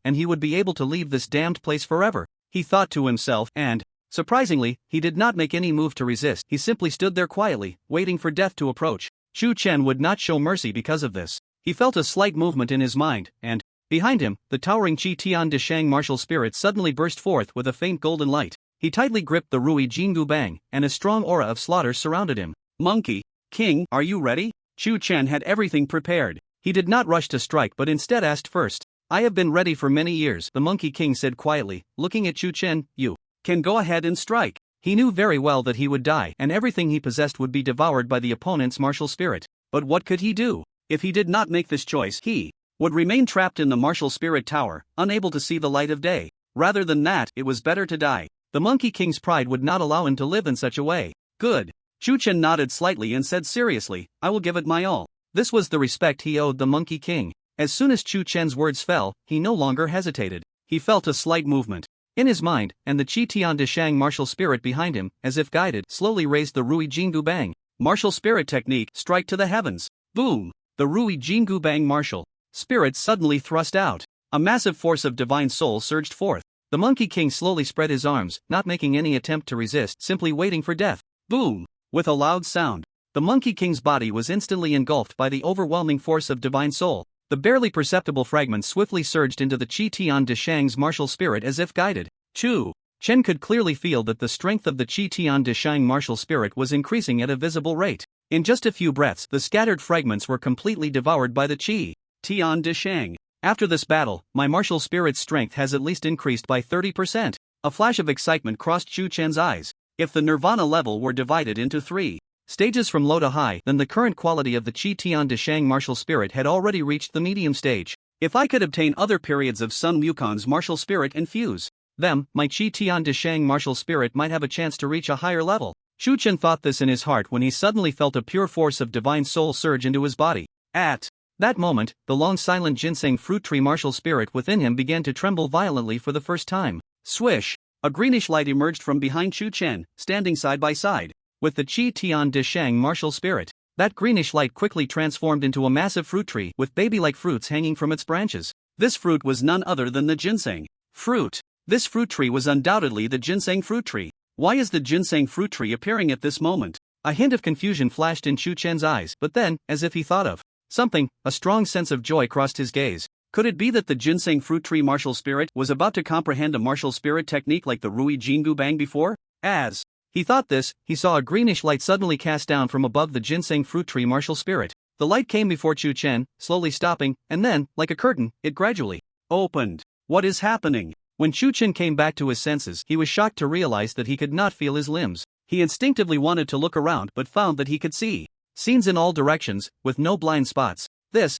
and he would be able to leave this damned place forever, he thought to himself, and surprisingly, he did not make any move to resist. He simply stood there quietly, waiting for death to approach. Chu Chen would not show mercy because of this. He felt a slight movement in his mind, and behind him, the towering Tion Tion martial spirit suddenly burst forth with a faint golden light. He tightly gripped the Rui Jingu Bang, and a strong aura of slaughter surrounded him. Monkey King, are you ready? Chu Chen had everything prepared. He did not rush to strike but instead asked first. I have been ready for many years, the Monkey King said quietly, looking at Chu Chen. You can go ahead and strike. He knew very well that he would die and everything he possessed would be devoured by the opponent's martial spirit. But what could he do? If he did not make this choice, he would remain trapped in the martial spirit tower, unable to see the light of day. Rather than that, it was better to die. The Monkey King's pride would not allow him to live in such a way. Good. Chu Chen nodded slightly and said seriously, I will give it my all. This was the respect he owed the Monkey King. As soon as Chu Chen's words fell, he no longer hesitated. He felt a slight movement in his mind, and the Tion Tion martial spirit behind him, as if guided, slowly raised the Rui Jingu Bang. Martial spirit technique, strike to the heavens. Boom! The Rui Jingu Bang martial spirit suddenly thrust out. A massive force of divine soul surged forth. The Monkey King slowly spread his arms, not making any attempt to resist, simply waiting for death. Boom! With a loud sound, the Monkey King's body was instantly engulfed by the overwhelming force of divine soul. The barely perceptible fragments swiftly surged into the Tion Tion's martial spirit as if guided. Chu Chen could clearly feel that the strength of the Tion Tion martial spirit was increasing at a visible rate. In just a few breaths, the scattered fragments were completely devoured by the Tion Tion. After this battle, my martial spirit's strength has at least increased by 30%. A flash of excitement crossed Chu Chen's eyes. If the Nirvana level were divided into 3 stages from low to high, then the current quality of the Tion Tion martial spirit had already reached the medium stage. If I could obtain other periods of Sun Wukon's martial spirit and fuse them, my Tion Tion martial spirit might have a chance to reach a higher level. Chu Chen thought this in his heart when he suddenly felt a pure force of divine soul surge into his body. At that moment, the long silent ginseng fruit tree martial spirit within him began to tremble violently for the first time. Swish! A greenish light emerged from behind Chu Chen, standing side by side with the Tion Tion martial spirit. That greenish light quickly transformed into a massive fruit tree with baby-like fruits hanging from its branches. This fruit was none other than the ginseng fruit. This fruit tree was undoubtedly the ginseng fruit tree. Why is the ginseng fruit tree appearing at this moment? A hint of confusion flashed in Chu Chen's eyes, but then, as if he thought of something, a strong sense of joy crossed his gaze. Could it be that the ginseng fruit tree martial spirit was about to comprehend a martial spirit technique like the Rui Jingu Bang before? As He thought this, he saw a greenish light suddenly cast down from above the ginseng fruit tree martial spirit. The light came before Chu Chen, slowly stopping, and then, like a curtain, it gradually opened. What is happening? When Chu Chen came back to his senses, he was shocked to realize that he could not feel his limbs. He instinctively wanted to look around but found that he could see scenes in all directions, with no blind spots.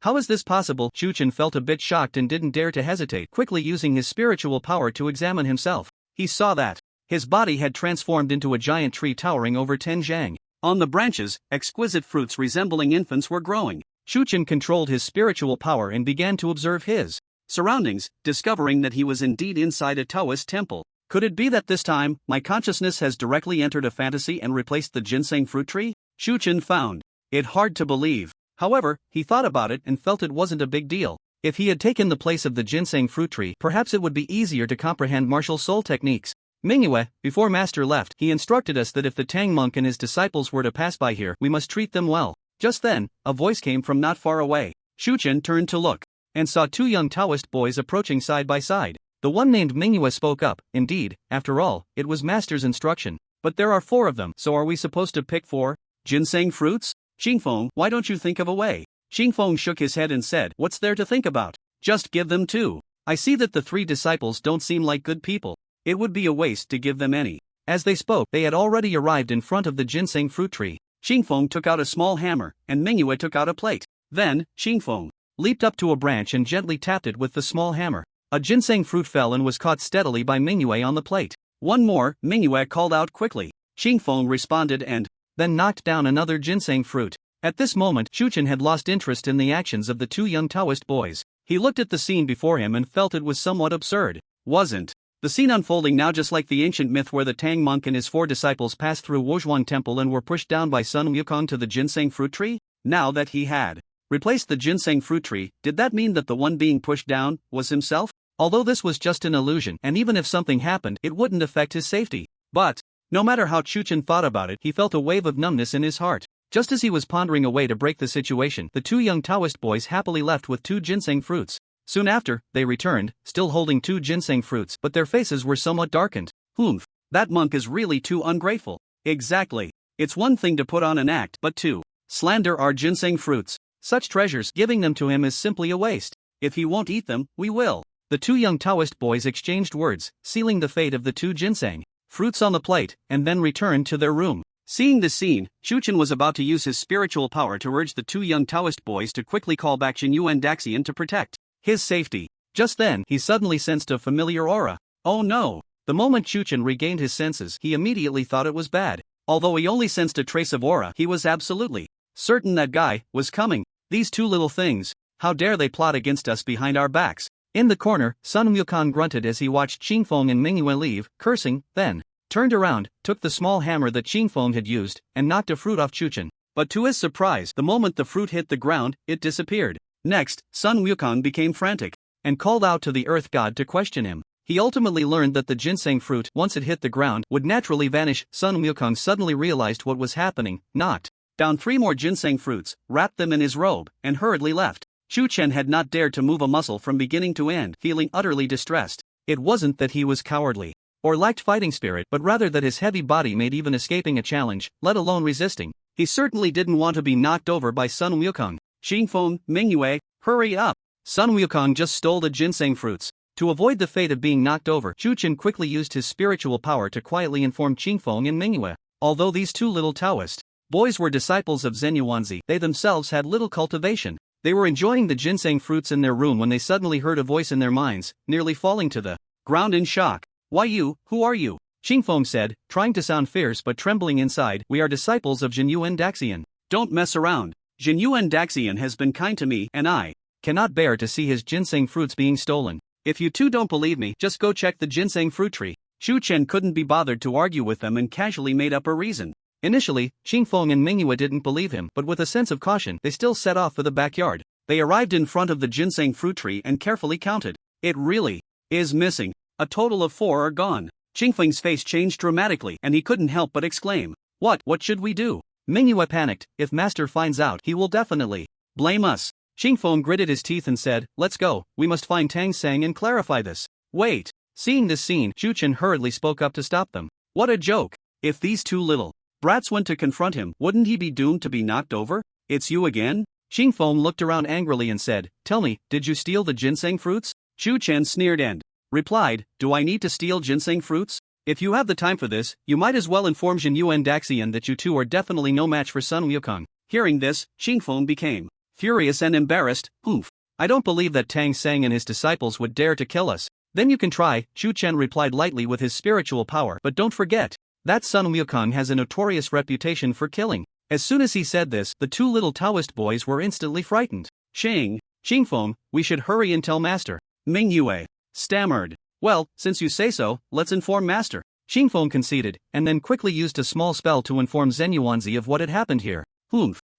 How is this possible? Chu Chen felt a bit shocked and didn't dare to hesitate, quickly using his spiritual power to examine himself. He saw that his body had transformed into a giant tree towering over 10 zhang. On the branches, exquisite fruits resembling infants were growing. Chu Chen controlled his spiritual power and began to observe his surroundings, discovering that he was indeed inside a Taoist temple. Could it be that this time, my consciousness has directly entered a fantasy and replaced the ginseng fruit tree? Chu Chen found it hard to believe. However, he thought about it and felt it wasn't a big deal. If he had taken the place of the ginseng fruit tree, perhaps it would be easier to comprehend martial soul techniques. Manhwa, before Master left, he instructed us that if the Tang monk and his disciples were to pass by here, we must treat them well. Just then, a voice came from not far away. Chu Chen turned to look and saw 2 young Taoist boys approaching side by side. The one named Manhwa spoke up. Indeed, after all, it was Master's instruction. But there are 4 of them, so are we supposed to pick 4 ginseng fruits? Xingfeng, why don't you think of a way? Xingfeng shook his head and said, what's there to think about? Just give them 2. I see that the 3 disciples don't seem like good people. It would be a waste to give them any. As they spoke, they had already arrived in front of the ginseng fruit tree. Xingfeng took out a small hammer, and Manhwa took out a plate. Then, Xingfeng leaped up to a branch and gently tapped it with the small hammer. A ginseng fruit fell and was caught steadily by Manhwa on the plate. One more, Manhwa called out quickly. Xingfeng responded and then knocked down another ginseng fruit. At this moment, Chu Chen had lost interest in the actions of the 2 young Taoist boys. He looked at the scene before him and felt it was somewhat absurd. Wasn't the scene unfolding now just like the ancient myth where the Tang monk and his 4 disciples passed through Wuzhuang Temple and were pushed down by Sun Wukong to the ginseng fruit tree? Now that he had replaced the ginseng fruit tree, did that mean that the one being pushed down was himself? Although this was just an illusion, and even if something happened, it wouldn't affect his safety. But no matter how Chu Chen thought about it, he felt a wave of numbness in his heart. Just as he was pondering a way to break the situation, the 2 young Taoist boys happily left with 2 ginseng fruits. Soon after, they returned, still holding 2 ginseng fruits, but their faces were somewhat darkened. Humph, that monk is really too ungrateful. Exactly. It's one thing to put on an act, but to slander our ginseng fruits. Such treasures, giving them to him is simply a waste. If he won't eat them, we will. The 2 young Taoist boys exchanged words, sealing the fate of the 2 ginseng fruits on the plate, and then returned to their room. Seeing this scene, Chu Chen was about to use his spiritual power to urge the 2 young Taoist boys to quickly call back Jinyu and Daxian to protect his safety. Just then, he suddenly sensed a familiar aura. Oh no! The moment Chu Chen regained his senses, he immediately thought it was bad. Although he only sensed a trace of aura, he was absolutely certain that guy was coming. These 2 little things, how dare they plot against us behind our backs? In the corner, Sun Wukong grunted as he watched Xingfeng and Manhwa leave, cursing, then turned around, took the small hammer that Xingfeng had used, and knocked a fruit off Chu Chen. But to his surprise, the moment the fruit hit the ground, it disappeared. Next, Sun Wukong became frantic and called out to the earth god to question him. He ultimately learned that the ginseng fruit, once it hit the ground, would naturally vanish. Sun Wukong suddenly realized what was happening, knocked down 3 more ginseng fruits, wrapped them in his robe, and hurriedly left. Chu Chen had not dared to move a muscle from beginning to end, feeling utterly distressed. It wasn't that he was cowardly or lacked fighting spirit, but rather that his heavy body made even escaping a challenge, let alone resisting. He certainly didn't want to be knocked over by Sun Wukong. Xingfeng, Manhwa, hurry up! Sun Wukong just stole the ginseng fruits. To avoid the fate of being knocked over, Chu Chen quickly used his spiritual power to quietly inform Xingfeng and Manhwa. Although these 2 little Taoist boys were disciples of Zhen Yuanzi, they themselves had little cultivation. They were enjoying the ginseng fruits in their room when they suddenly heard a voice in their minds, nearly falling to the ground in shock. Why you, who are you? Xingfeng said, trying to sound fierce but trembling inside. We are disciples of Jinyu and Daxian. Don't mess around. Jinyu and Daxian has been kind to me, and I cannot bear to see his ginseng fruits being stolen. If you 2 don't believe me, just go check the ginseng fruit tree. Chu Chen couldn't be bothered to argue with them and casually made up a reason. Initially, Xingfeng and Manhwa didn't believe him, but with a sense of caution, they still set off for the backyard. They arrived in front of the ginseng fruit tree and carefully counted. It really is missing. A total of 4 are gone. Xingfeng's face changed dramatically, and he couldn't help but exclaim, What should we do? Manhwa panicked. If Master finds out, he will definitely blame us. Xingfeng gritted his teeth and said, Let's go, we must find Tang Sang and clarify this. Wait. Seeing this scene, Chu Chen hurriedly spoke up to stop them. What a joke. If these two little brats went to confront him, wouldn't he be doomed to be knocked over? It's you again? Xingfeng looked around angrily and said, "Tell me, did you steal the ginseng fruits?" Chu Chen sneered and replied, "Do I need to steal ginseng fruits? If you have the time for this, you might as well inform Jin Yu and Daxian that you two are definitely no match for Sun Wukong." Hearing this, Xingfeng became furious and embarrassed. "Oof. I don't believe that Tang Sang and his disciples would dare to kill us." "Then you can try," Chu Chen replied lightly with his spiritual power. "But don't forget that Sun Wukong has a notorious reputation for killing." As soon as he said this, the two little Taoist boys were instantly frightened. Xingfeng, we should hurry and tell Master." Ming Yue stammered. "Well, since you say so, let's inform Master." Xingfeng conceded, and then quickly used a small spell to inform Zhen Yuanzi of what had happened here.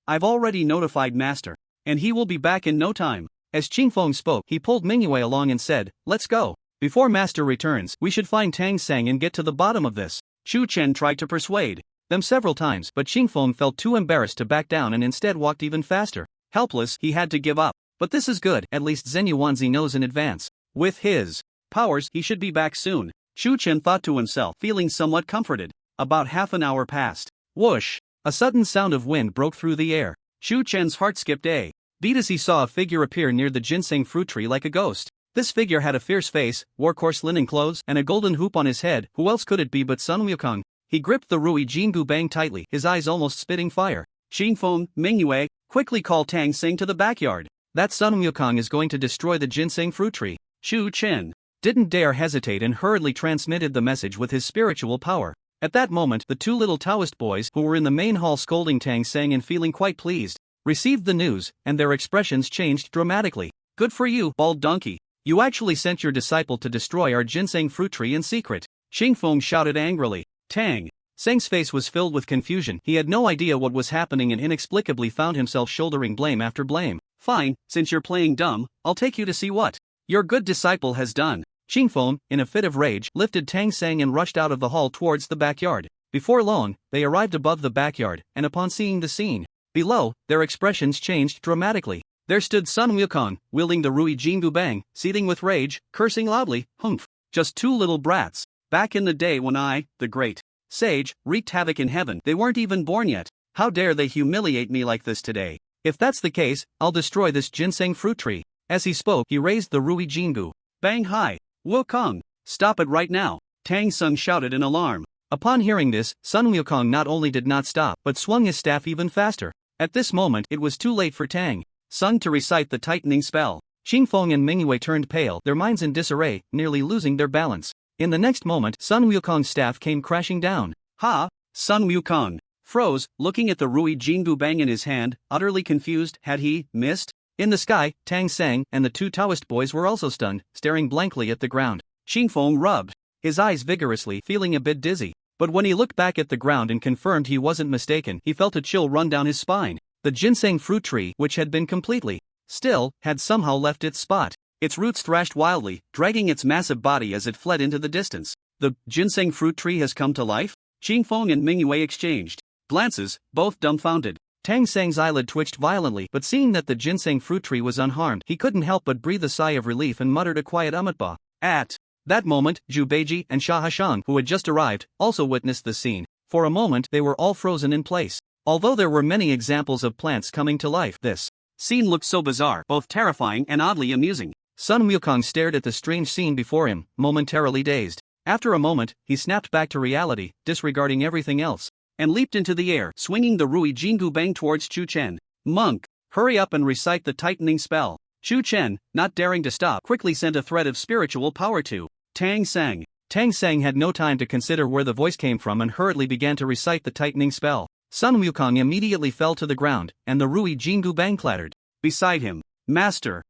I've already notified Master, and he will be back in no time." As Xingfeng spoke, he pulled Ming Yue along and said, "Let's go. Before Master returns, we should find Tang Sang and get to the bottom of this." Chu Chen tried to persuade them several times, but Xingfeng felt too embarrassed to back down and instead walked even faster. Helpless, he had to give up. But this is good, at least Zhen Yuanzi knows in advance. With his powers, he should be back soon. Chu Chen thought to himself, feeling somewhat comforted. About half an hour passed. Whoosh! A sudden sound of wind broke through the air. Chu Chen's heart skipped a beat as he saw a figure appear near the ginseng fruit tree like a ghost. This figure had a fierce face, wore coarse linen clothes, and a golden hoop on his head. Who else could it be but Sun Wukong? He gripped the Rui Jingu Bang tightly, his eyes almost spitting fire. "Xingfeng, Ming Yue, quickly call Tang Sang to the backyard. That Sun Wukong is going to destroy the ginseng fruit tree." Chu Chen didn't dare hesitate and hurriedly transmitted the message with his spiritual power. At that moment, the two little Taoist boys, who were in the main hall scolding Tang Sang and feeling quite pleased, received the news, and their expressions changed dramatically. "Good for you, bald donkey. You actually sent your disciple to destroy our ginseng fruit tree in secret." Xingfeng shouted angrily. Tang Sang's face was filled with confusion. He had no idea what was happening and inexplicably found himself shouldering blame after blame. "Fine, since you're playing dumb, I'll take you to see what your good disciple has done." Xingfeng, in a fit of rage, lifted Tang Sang and rushed out of the hall towards the backyard. Before long, they arrived above the backyard, and upon seeing the scene below, their expressions changed dramatically. There stood Sun Wukong, wielding the Rui Jingu Bang, seething with rage, cursing loudly. Just two little brats. Back in the day when I, the great sage, wreaked havoc in heaven, they weren't even born yet. How dare they humiliate me like this today? If that's the case, I'll destroy this ginseng fruit tree. As he spoke, he raised the Rui Jingu Bang high. "Wukong, stop it right now!" Tang Sung shouted in alarm. Upon hearing this, Sun Wukong not only did not stop, but swung his staff even faster. At this moment, it was too late for Tang Sung to recite the tightening spell. Xingfeng and Ming Yue turned pale, their minds in disarray, nearly losing their balance. In the next moment, Sun Wukong's staff came crashing down. "Ha!" Sun Wukong froze, looking at the Rui Jingu Bang in his hand, utterly confused. Had he missed? In the sky, Tang Sang and the two Taoist boys were also stunned, staring blankly at the ground. Xingfeng rubbed his eyes vigorously, feeling a bit dizzy. But when he looked back at the ground and confirmed he wasn't mistaken, he felt a chill run down his spine. The ginseng fruit tree, which had been completely still, had somehow left its spot. Its roots thrashed wildly, dragging its massive body as it fled into the distance. The ginseng fruit tree has come to life? Xingfeng and Ming Yue exchanged glances, both dumbfounded. Tang Sang's eyelid twitched violently, but seeing that the ginseng fruit tree was unharmed, he couldn't help but breathe a sigh of relief and muttered a quiet "Umatba." At that moment, Zhu Beiji and Xia Hashang, who had just arrived, also witnessed the scene. For a moment, they were all frozen in place. Although there were many examples of plants coming to life, this scene looked so bizarre, both terrifying and oddly amusing. Sun Wukong stared at the strange scene before him, momentarily dazed. After a moment, he snapped back to reality, disregarding everything else, and leaped into the air, swinging the Rui Jingu Bang towards Chu Chen. "Monk, hurry up and recite the tightening spell." Chu Chen, not daring to stop, quickly sent a thread of spiritual power to Tang Sang. Tang Sang had no time to consider where the voice came from and hurriedly began to recite the tightening spell. Sun Wukong immediately fell to the ground, and the Rui Jingu Bang clattered beside him. Master,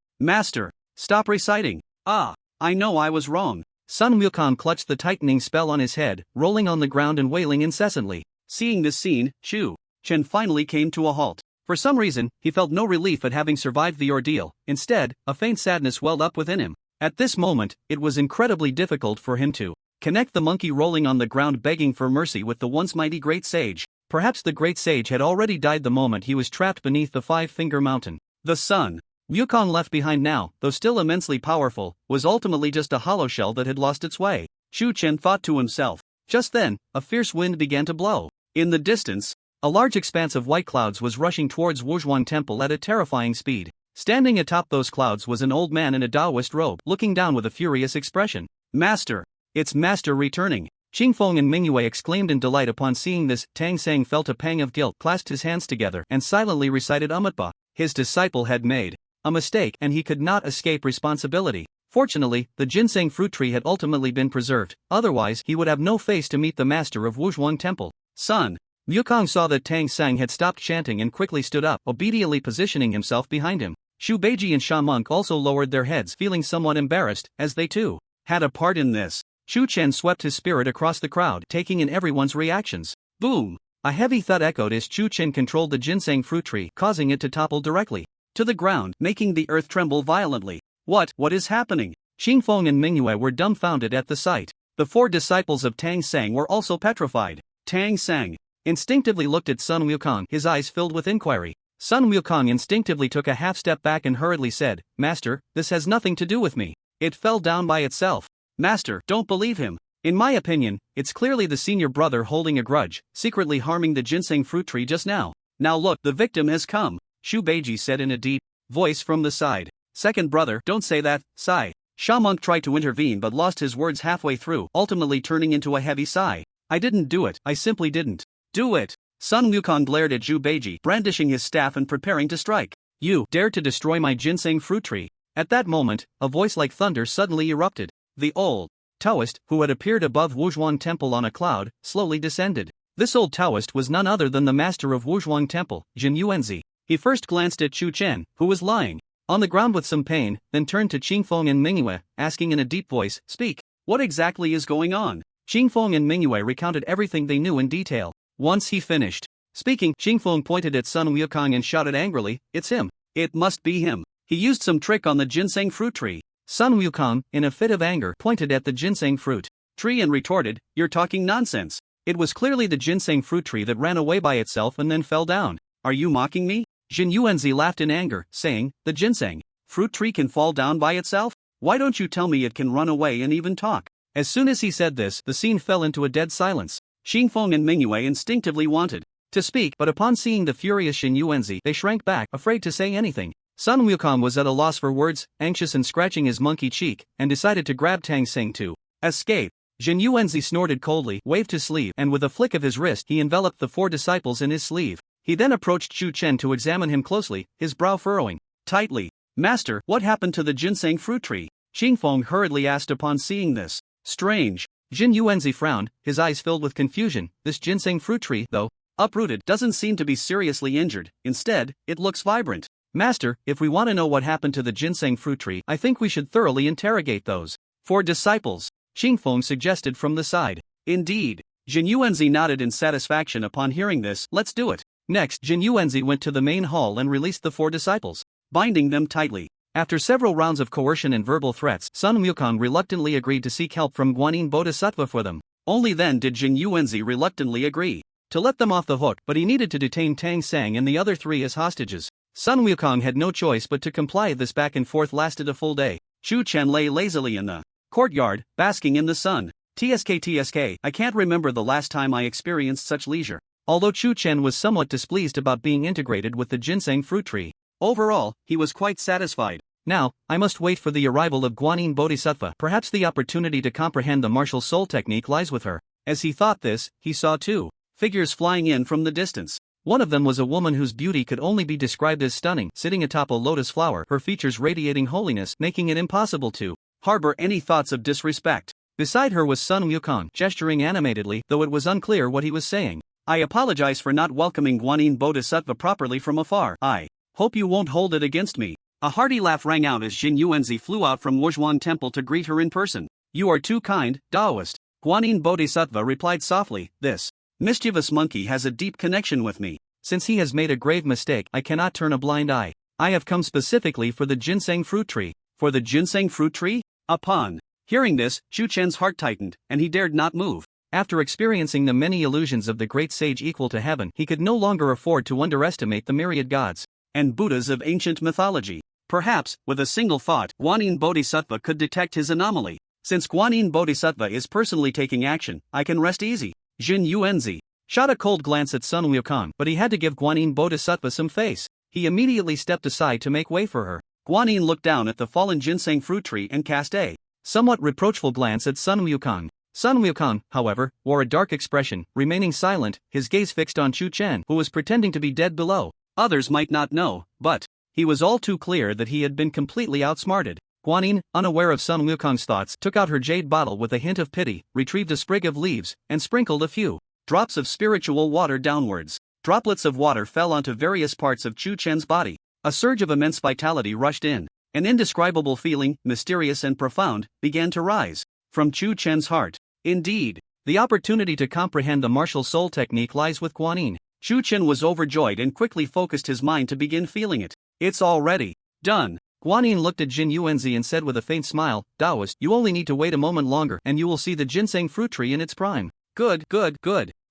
stop reciting." "Ah, I know I was wrong." Sun Wukong clutched the tightening spell on his head, rolling on the ground and wailing incessantly. Seeing this scene, Chu Chen finally came to a halt. For some reason, he felt no relief at having survived the ordeal. Instead, a faint sadness welled up within him. At this moment, it was incredibly difficult for him to connect the monkey rolling on the ground begging for mercy with the once mighty great sage. Perhaps the great sage had already died the moment he was trapped beneath the Five-Finger Mountain. The Sun Wukong left behind now, though still immensely powerful, was ultimately just a hollow shell that had lost its way. Chu Chen thought to himself. Just then, a fierce wind began to blow. In the distance, a large expanse of white clouds was rushing towards Wuzhuang Temple at a terrifying speed. Standing atop those clouds was an old man in a Taoist robe, looking down with a furious expression. Master! It's Master returning! Qingfeng and Mingyue exclaimed in delight upon seeing this. Tang Sang felt a pang of guilt, clasped his hands together, and silently recited Umatba. His disciple had made a mistake, and he could not escape responsibility. Fortunately, the ginseng fruit tree had ultimately been preserved, otherwise he would have no face to meet the master of Wuzhuang Temple. Son! Liukong saw that Tang Sang had stopped chanting and quickly stood up, obediently positioning himself behind him. Shu Beiji and Sha Monk also lowered their heads, feeling somewhat embarrassed, as they too had a part in this. Shu Chen swept his spirit across the crowd, taking in everyone's reactions. Boom! A heavy thud echoed as Shu Chen controlled the ginseng fruit tree, causing it to topple directly to the ground, making the earth tremble violently. What is happening? Qingfeng and Mingyue were dumbfounded at the sight. The 4 disciples of Tang Sang were also petrified. Tang Sang instinctively looked at Sun Wukong, his eyes filled with inquiry. Sun Wukong instinctively took a half step back and hurriedly said, Master, this has nothing to do with me. It fell down by itself. Master, don't believe him. In my opinion, it's clearly the senior brother holding a grudge, secretly harming the ginseng fruit tree just now. Now look, the victim has come, Shu Beiji said in a deep voice from the side. Second brother, don't say that, sigh. Sha Monk tried to intervene but lost his words halfway through, ultimately turning into a heavy sigh. I didn't do it, I simply didn't do it. Sun Wukong glared at Shu Beiji, brandishing his staff and preparing to strike. You dared to destroy my ginseng fruit tree. At that moment, a voice like thunder suddenly erupted. The old Taoist, who had appeared above Wuzhuang Temple on a cloud, slowly descended. This old Taoist was none other than the master of Wuzhuang Temple, Jin Yuanzi. He first glanced at Chu Chen, who was lying on the ground with some pain, then turned to Qingfeng and Mingyue, asking in a deep voice, Speak, what exactly is going on? Qingfeng and Mingyue recounted everything they knew in detail. Once he finished speaking, Qingfeng pointed at Sun Wukong and shouted angrily, It's him. It must be him. He used some trick on the ginseng fruit tree. Sun Wukong, in a fit of anger, pointed at the ginseng fruit tree and retorted, You're talking nonsense. It was clearly the ginseng fruit tree that ran away by itself and then fell down. Are you mocking me? Jin Yuanzi laughed in anger, saying, The ginseng fruit tree can fall down by itself? Why don't you tell me it can run away and even talk? As soon as he said this, the scene fell into a dead silence. Qingfeng and Mingyue instinctively wanted to speak, but upon seeing the furious Jin Yuanzi, they shrank back, afraid to say anything. Sun Wukong was at a loss for words, anxious and scratching his monkey cheek, and decided to grab Tang Sang to escape. Jin Yuanzi snorted coldly, waved his sleeve, and with a flick of his wrist he enveloped the 4 disciples in his sleeve. He then approached Chu Chen to examine him closely, his brow furrowing tightly. Master, what happened to the ginseng fruit tree? Qingfeng hurriedly asked upon seeing this. Strange. Jin Yuanzi frowned, his eyes filled with confusion. This ginseng fruit tree, though uprooted, doesn't seem to be seriously injured. Instead, it looks vibrant. Master, if we want to know what happened to the ginseng fruit tree, I think we should thoroughly interrogate those 4 disciples, Qingfeng suggested from the side. Indeed. Jin Yuanzi nodded in satisfaction upon hearing this. Let's do it. Next, Jin Yuanzi went to the main hall and released the 4 disciples, binding them tightly. After several rounds of coercion and verbal threats, Sun Wukong reluctantly agreed to seek help from Guanyin Bodhisattva for them. Only then did Jin Yuanzi reluctantly agree to let them off the hook, but he needed to detain Tang Sang and the other 3 as hostages. Sun Wukong had no choice but to comply. This back and forth lasted a full day. Chu Chen lay lazily in the courtyard, basking in the sun. TSK, I can't remember the last time I experienced such leisure. Although Chu Chen was somewhat displeased about being integrated with the ginseng fruit tree, overall, he was quite satisfied. Now, I must wait for the arrival of Guanyin Bodhisattva. Perhaps the opportunity to comprehend the martial soul technique lies with her. As he thought this, he saw 2 figures flying in from the distance. One of them was a woman whose beauty could only be described as stunning, sitting atop a lotus flower, her features radiating holiness, making it impossible to harbor any thoughts of disrespect. Beside her was Sun Wukong, gesturing animatedly, though it was unclear what he was saying. I apologize for not welcoming Guanyin Bodhisattva properly from afar. I hope you won't hold it against me. A hearty laugh rang out as Jin Yuanzi flew out from Wuzhuang Temple to greet her in person. You are too kind, Taoist. Guanyin Bodhisattva replied softly, This mischievous monkey has a deep connection with me. Since he has made a grave mistake, I cannot turn a blind eye. I have come specifically for the ginseng fruit tree. For the ginseng fruit tree? Upon hearing this, Chu Chen's heart tightened, and he dared not move. After experiencing the many illusions of the great sage equal to heaven, he could no longer afford to underestimate the myriad gods and Buddhas of ancient mythology. Perhaps, with a single thought, Guanyin Bodhisattva could detect his anomaly. Since Guanyin Bodhisattva is personally taking action, I can rest easy. Jin Yuanzi shot a cold glance at Sun Wukong, but he had to give Guanyin Bodhisattva some face. He immediately stepped aside to make way for her. Guanyin looked down at the fallen ginseng fruit tree and cast a somewhat reproachful glance at Sun Wukong. Sun Wukong, however, wore a dark expression, remaining silent, his gaze fixed on Chu Chen, who was pretending to be dead below. Others might not know, but he was all too clear that he had been completely outsmarted. Guanyin, unaware of Sun Wukong's thoughts, took out her jade bottle with a hint of pity, retrieved a sprig of leaves, and sprinkled a few drops of spiritual water downwards. Droplets of water fell onto various parts of Chu Chen's body. A surge of immense vitality rushed in. An indescribable feeling, mysterious and profound, began to rise from Chu Chen's heart. Indeed, the opportunity to comprehend the martial soul technique lies with Guanyin. Chu Chen was overjoyed and quickly focused his mind to begin feeling it. It's already done. Guanyin looked at Jin Yuanzi and said with a faint smile, Taoist, you only need to wait a moment longer and you will see the ginseng fruit tree in its prime. Good.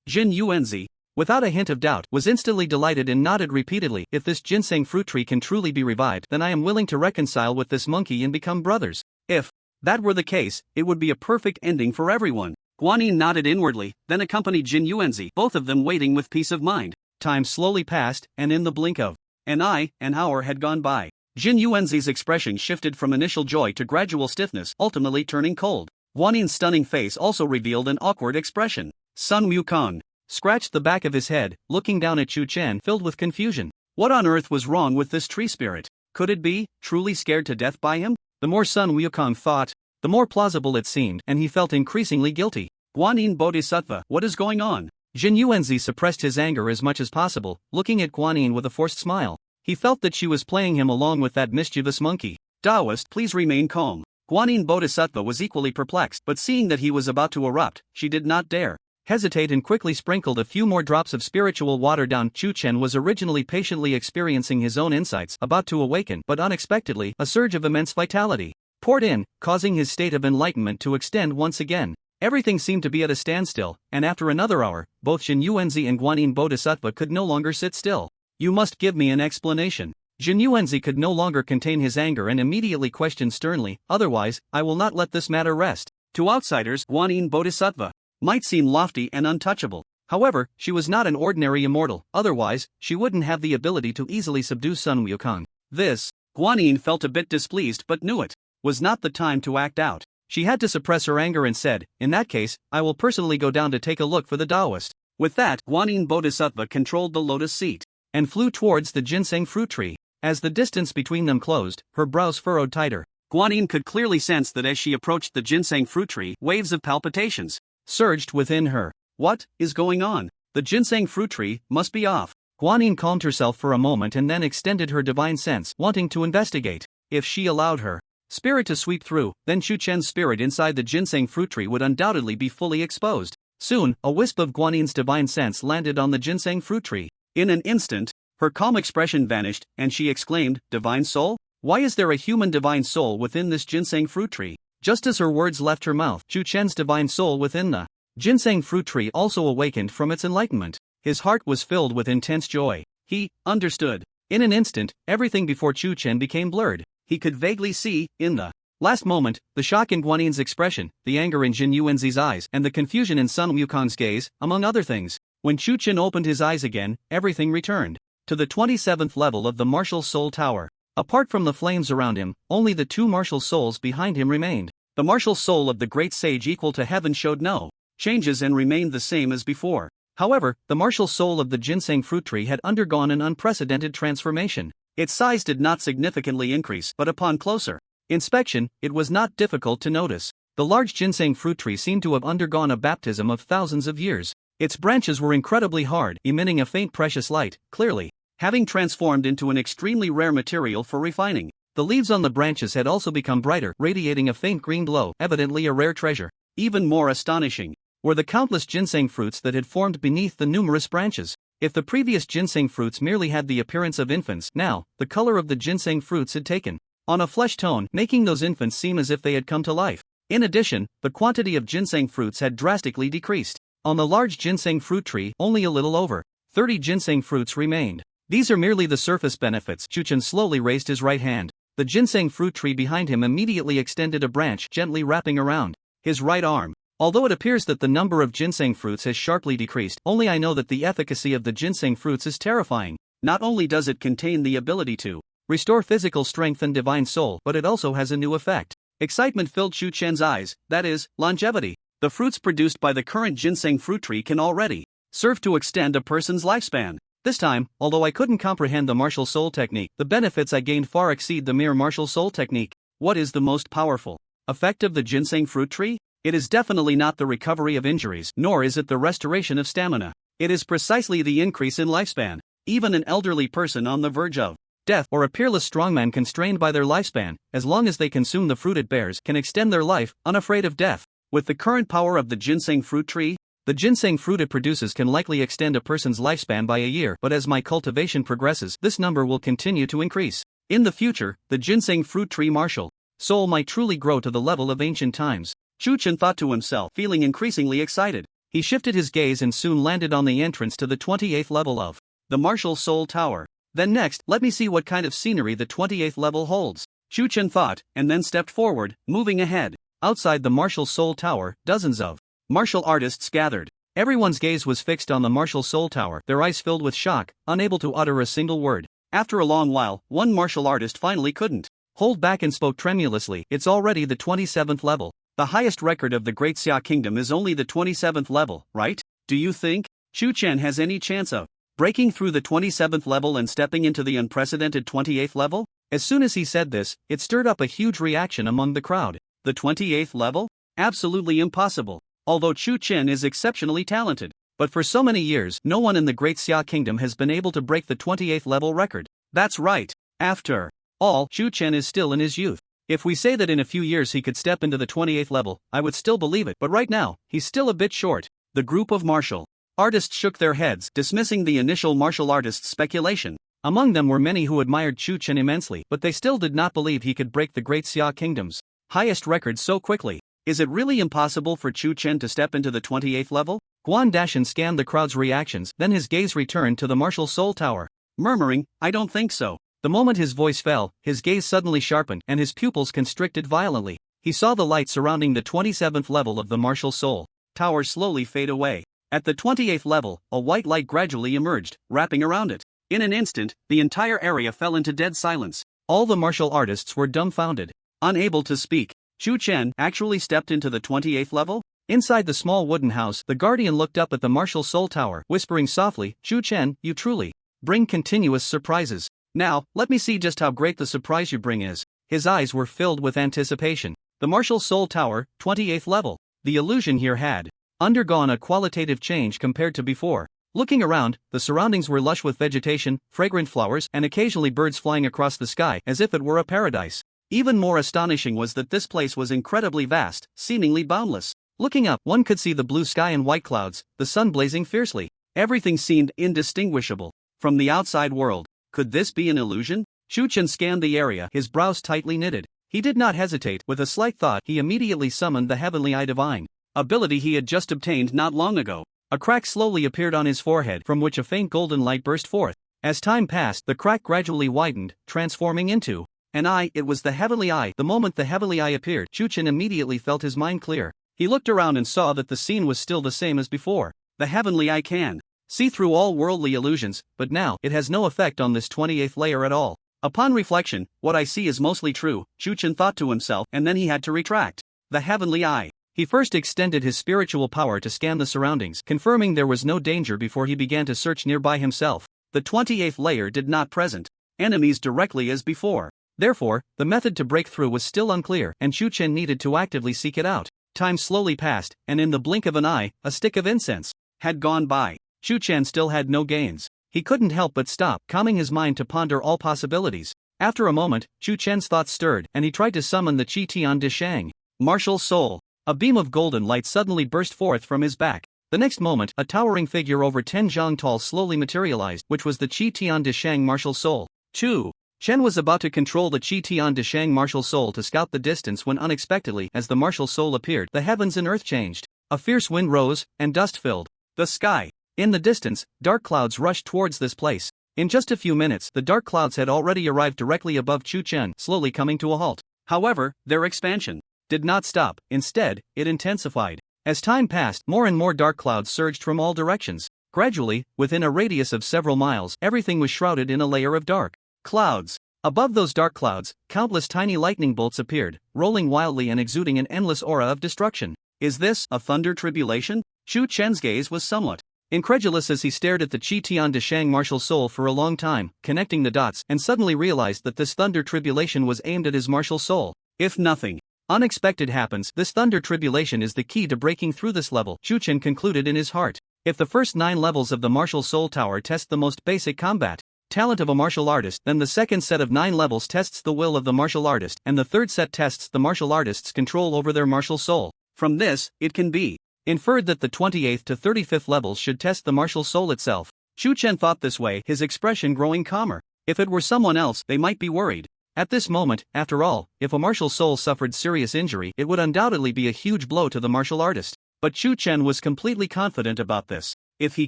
Jin Yuanzi, without a hint of doubt, was instantly delighted and nodded repeatedly. If this ginseng fruit tree can truly be revived, then I am willing to reconcile with this monkey and become brothers. If that were the case, it would be a perfect ending for everyone. Guanyin nodded inwardly, then accompanied Jin Yuanzi, both of them waiting with peace of mind. Time slowly passed, and in the blink of an eye, an hour had gone by. Jin Yuanzi's expression shifted from initial joy to gradual stiffness, ultimately turning cold. Guanyin's stunning face also revealed an awkward expression. Sun Wukong scratched the back of his head, looking down at Chu Chen filled with confusion. What on earth was wrong with this tree spirit? Could it be truly scared to death by him? The more Sun Wukong thought, the more plausible it seemed, and he felt increasingly guilty. Guanyin Bodhisattva, what is going on? Jin Yuanzi suppressed his anger as much as possible, looking at Guanyin with a forced smile. He felt that she was playing him along with that mischievous monkey. Taoist, please remain calm. Guanyin Bodhisattva was equally perplexed, but seeing that he was about to erupt, she did not dare hesitate and quickly sprinkled a few more drops of spiritual water down. Chu Chen was originally patiently experiencing his own insights, about to awaken, but unexpectedly, a surge of immense vitality poured in, causing his state of enlightenment to extend once again. Everything seemed to be at a standstill, and after another hour, both Jin Yuanzi and Guanyin Bodhisattva could no longer sit still. You must give me an explanation. Jin Yuanzi could no longer contain his anger and immediately questioned sternly, otherwise, I will not let this matter rest. To outsiders, Guanyin Bodhisattva might seem lofty and untouchable. However, she was not an ordinary immortal, otherwise, she wouldn't have the ability to easily subdue Sun Wukong. This, Guanyin felt a bit displeased but knew it was not the time to act out. She had to suppress her anger and said, in that case, I will personally go down to take a look for the Taoist. With that, Guanyin Bodhisattva controlled the lotus seat and flew towards the ginseng fruit tree. As the distance between them closed, her brows furrowed tighter. Guanyin could clearly sense that as she approached the ginseng fruit tree, waves of palpitations surged within her. What is going on? The ginseng fruit tree must be off. Guanyin calmed herself for a moment and then extended her divine sense, wanting to investigate. If she allowed her spirit to sweep through, then Chu Chen's spirit inside the ginseng fruit tree would undoubtedly be fully exposed. Soon, a wisp of Guanyin's divine sense landed on the ginseng fruit tree. In an instant, her calm expression vanished, and she exclaimed, Divine soul? Why is there a human divine soul within this ginseng fruit tree? Just as her words left her mouth, Chu Chen's divine soul within the ginseng fruit tree also awakened from its enlightenment. His heart was filled with intense joy. He understood. In an instant, everything before Chu Chen became blurred. He could vaguely see, in the last moment, the shock in Guanyin's expression, the anger in Jin Yuanzi's eyes, and the confusion in Sun Wukong's gaze, among other things. When Chu Chen opened his eyes again, everything returned to the 27th level of the martial soul tower. Apart from the flames around him, only the two martial souls behind him remained. The martial soul of the great sage equal to heaven showed no changes and remained the same as before. However, the martial soul of the ginseng fruit tree had undergone an unprecedented transformation. Its size did not significantly increase, but upon closer inspection, it was not difficult to notice. The large ginseng fruit tree seemed to have undergone a baptism of thousands of years. Its branches were incredibly hard, emitting a faint precious light, clearly having transformed into an extremely rare material for refining. The leaves on the branches had also become brighter, radiating a faint green glow, evidently a rare treasure. Even more astonishing were the countless ginseng fruits that had formed beneath the numerous branches. If the previous ginseng fruits merely had the appearance of infants, now, the color of the ginseng fruits had taken on a flesh tone, making those infants seem as if they had come to life. In addition, the quantity of ginseng fruits had drastically decreased. On the large ginseng fruit tree, only a little over 30 ginseng fruits remained. These are merely the surface benefits. Chu Chen slowly raised his right hand. The ginseng fruit tree behind him immediately extended a branch, gently wrapping around his right arm. Although it appears that the number of ginseng fruits has sharply decreased, only I know that the efficacy of the ginseng fruits is terrifying. Not only does it contain the ability to restore physical strength and divine soul, but it also has a new effect. Excitement filled Xiu Chen's eyes, that is, longevity. The fruits produced by the current ginseng fruit tree can already serve to extend a person's lifespan. This time, although I couldn't comprehend the martial soul technique, the benefits I gained far exceed the mere martial soul technique. What is the most powerful effect of the ginseng fruit tree? It is definitely not the recovery of injuries, nor is it the restoration of stamina. It is precisely the increase in lifespan. Even an elderly person on the verge of death or a peerless strongman constrained by their lifespan, as long as they consume the fruit it bears, can extend their life, unafraid of death. With the current power of the ginseng fruit tree, the ginseng fruit it produces can likely extend a person's lifespan by a year, but as my cultivation progresses, this number will continue to increase. In the future, the ginseng fruit tree martial soul might truly grow to the level of ancient times. Xiu Chen thought to himself, feeling increasingly excited. He shifted his gaze and soon landed on the entrance to the 28th level of the Martial Soul Tower. Then next, let me see what kind of scenery the 28th level holds. Xiu Chen thought, and then stepped forward, moving ahead. Outside the Martial Soul Tower, dozens of martial artists gathered. Everyone's gaze was fixed on the Martial Soul Tower, their eyes filled with shock, unable to utter a single word. After a long while, one martial artist finally couldn't hold back and spoke tremulously. It's already the 27th level. The highest record of the Great Xia Kingdom is only the 27th level, right? Do you think Xiu Chen has any chance of breaking through the 27th level and stepping into the unprecedented 28th level? As soon as he said this, it stirred up a huge reaction among the crowd. The 28th level? Absolutely impossible. Although Xiu Chen is exceptionally talented, but for so many years, no one in the Great Xia Kingdom has been able to break the 28th level record. That's right. After all, Xiu Chen is still in his youth. If we say that in a few years he could step into the 28th level, I would still believe it, but right now, he's still a bit short. The group of martial artists shook their heads, dismissing the initial martial artists' speculation. Among them were many who admired Xiu Chen immensely, but they still did not believe he could break the Great Xia Kingdom's highest record so quickly. Is it really impossible for Xiu Chen to step into the 28th level? Guan Dashan scanned the crowd's reactions, then his gaze returned to the Martial Soul Tower, murmuring, I don't think so. The moment his voice fell, his gaze suddenly sharpened and his pupils constricted violently. He saw the light surrounding the 27th level of the Martial Soul Tower slowly fade away. At the 28th level, a white light gradually emerged, wrapping around it. In an instant, the entire area fell into dead silence. All the martial artists were dumbfounded, unable to speak. Xiu Chen actually stepped into the 28th level? Inside the small wooden house, the guardian looked up at the Martial Soul Tower, whispering softly, Xiu Chen, you truly bring continuous surprises. Now, let me see just how great the surprise you bring is. His eyes were filled with anticipation. The Martial Soul Tower, 28th level. The illusion here had undergone a qualitative change compared to before. Looking around, the surroundings were lush with vegetation, fragrant flowers, and occasionally birds flying across the sky as if it were a paradise. Even more astonishing was that this place was incredibly vast, seemingly boundless. Looking up, one could see the blue sky and white clouds, the sun blazing fiercely. Everything seemed indistinguishable from the outside world. Could this be an illusion? Xiu Chen scanned the area, his brows tightly knitted. He did not hesitate. With a slight thought, he immediately summoned the Heavenly Eye Divine ability he had just obtained not long ago. A crack slowly appeared on his forehead, from which a faint golden light burst forth. As time passed, the crack gradually widened, transforming into an eye. It was the Heavenly Eye. The moment the Heavenly Eye appeared, Xiu Chen immediately felt his mind clear. He looked around and saw that the scene was still the same as before. The Heavenly Eye can see through all worldly illusions, but now, it has no effect on this 28th layer at all. Upon reflection, what I see is mostly true, Xiu Chen thought to himself, and then he had to retract. The Heavenly Eye. He first extended his spiritual power to scan the surroundings, confirming there was no danger before he began to search nearby himself. The 28th layer did not present enemies directly as before. Therefore, the method to break through was still unclear, and Xiu Chen needed to actively seek it out. Time slowly passed, and in the blink of an eye, a stick of incense had gone by. Xiu Chen still had no gains. He couldn't help but stop, calming his mind to ponder all possibilities. After a moment, Xiu Chen's thoughts stirred, and he tried to summon the Qi Tian De Shang Martial Soul. A beam of golden light suddenly burst forth from his back. The next moment, a towering figure over 10 zhang tall slowly materialized, which was the Qi Tian De Shang Martial Soul. Xiu Chen was about to control the Qi Tian De Shang Martial Soul to scout the distance when unexpectedly, as the martial soul appeared, the heavens and earth changed. A fierce wind rose, and dust filled the sky. In the distance, dark clouds rushed towards this place. In just a few minutes, the dark clouds had already arrived directly above Tion Tion, slowly coming to a halt. However, their expansion did not stop. Instead, it intensified. As time passed, more and more dark clouds surged from all directions. Gradually, within a radius of several miles, everything was shrouded in a layer of dark clouds. Above those dark clouds, countless tiny lightning bolts appeared, rolling wildly and exuding an endless aura of destruction. Is this a thunder tribulation? Tion Tion's gaze was somewhat incredulous as he stared at the Tion Tion martial soul for a long time, connecting the dots, and suddenly realized that this thunder tribulation was aimed at his martial soul. If nothing unexpected happens, this thunder tribulation is the key to breaking through this level, Tion Tion concluded in his heart. If the first 9 levels of the martial soul tower test the most basic combat talent of a martial artist, then the second set of 9 levels tests the will of the martial artist, and the third set tests the martial artist's control over their martial soul. From this, it can be inferred that the 28th to 35th levels should test the martial soul itself. Tion Tion thought this way, his expression growing calmer. If it were someone else, they might be worried. At this moment, after all, if a martial soul suffered serious injury, it would undoubtedly be a huge blow to the martial artist. But Tion Tion was completely confident about this. If he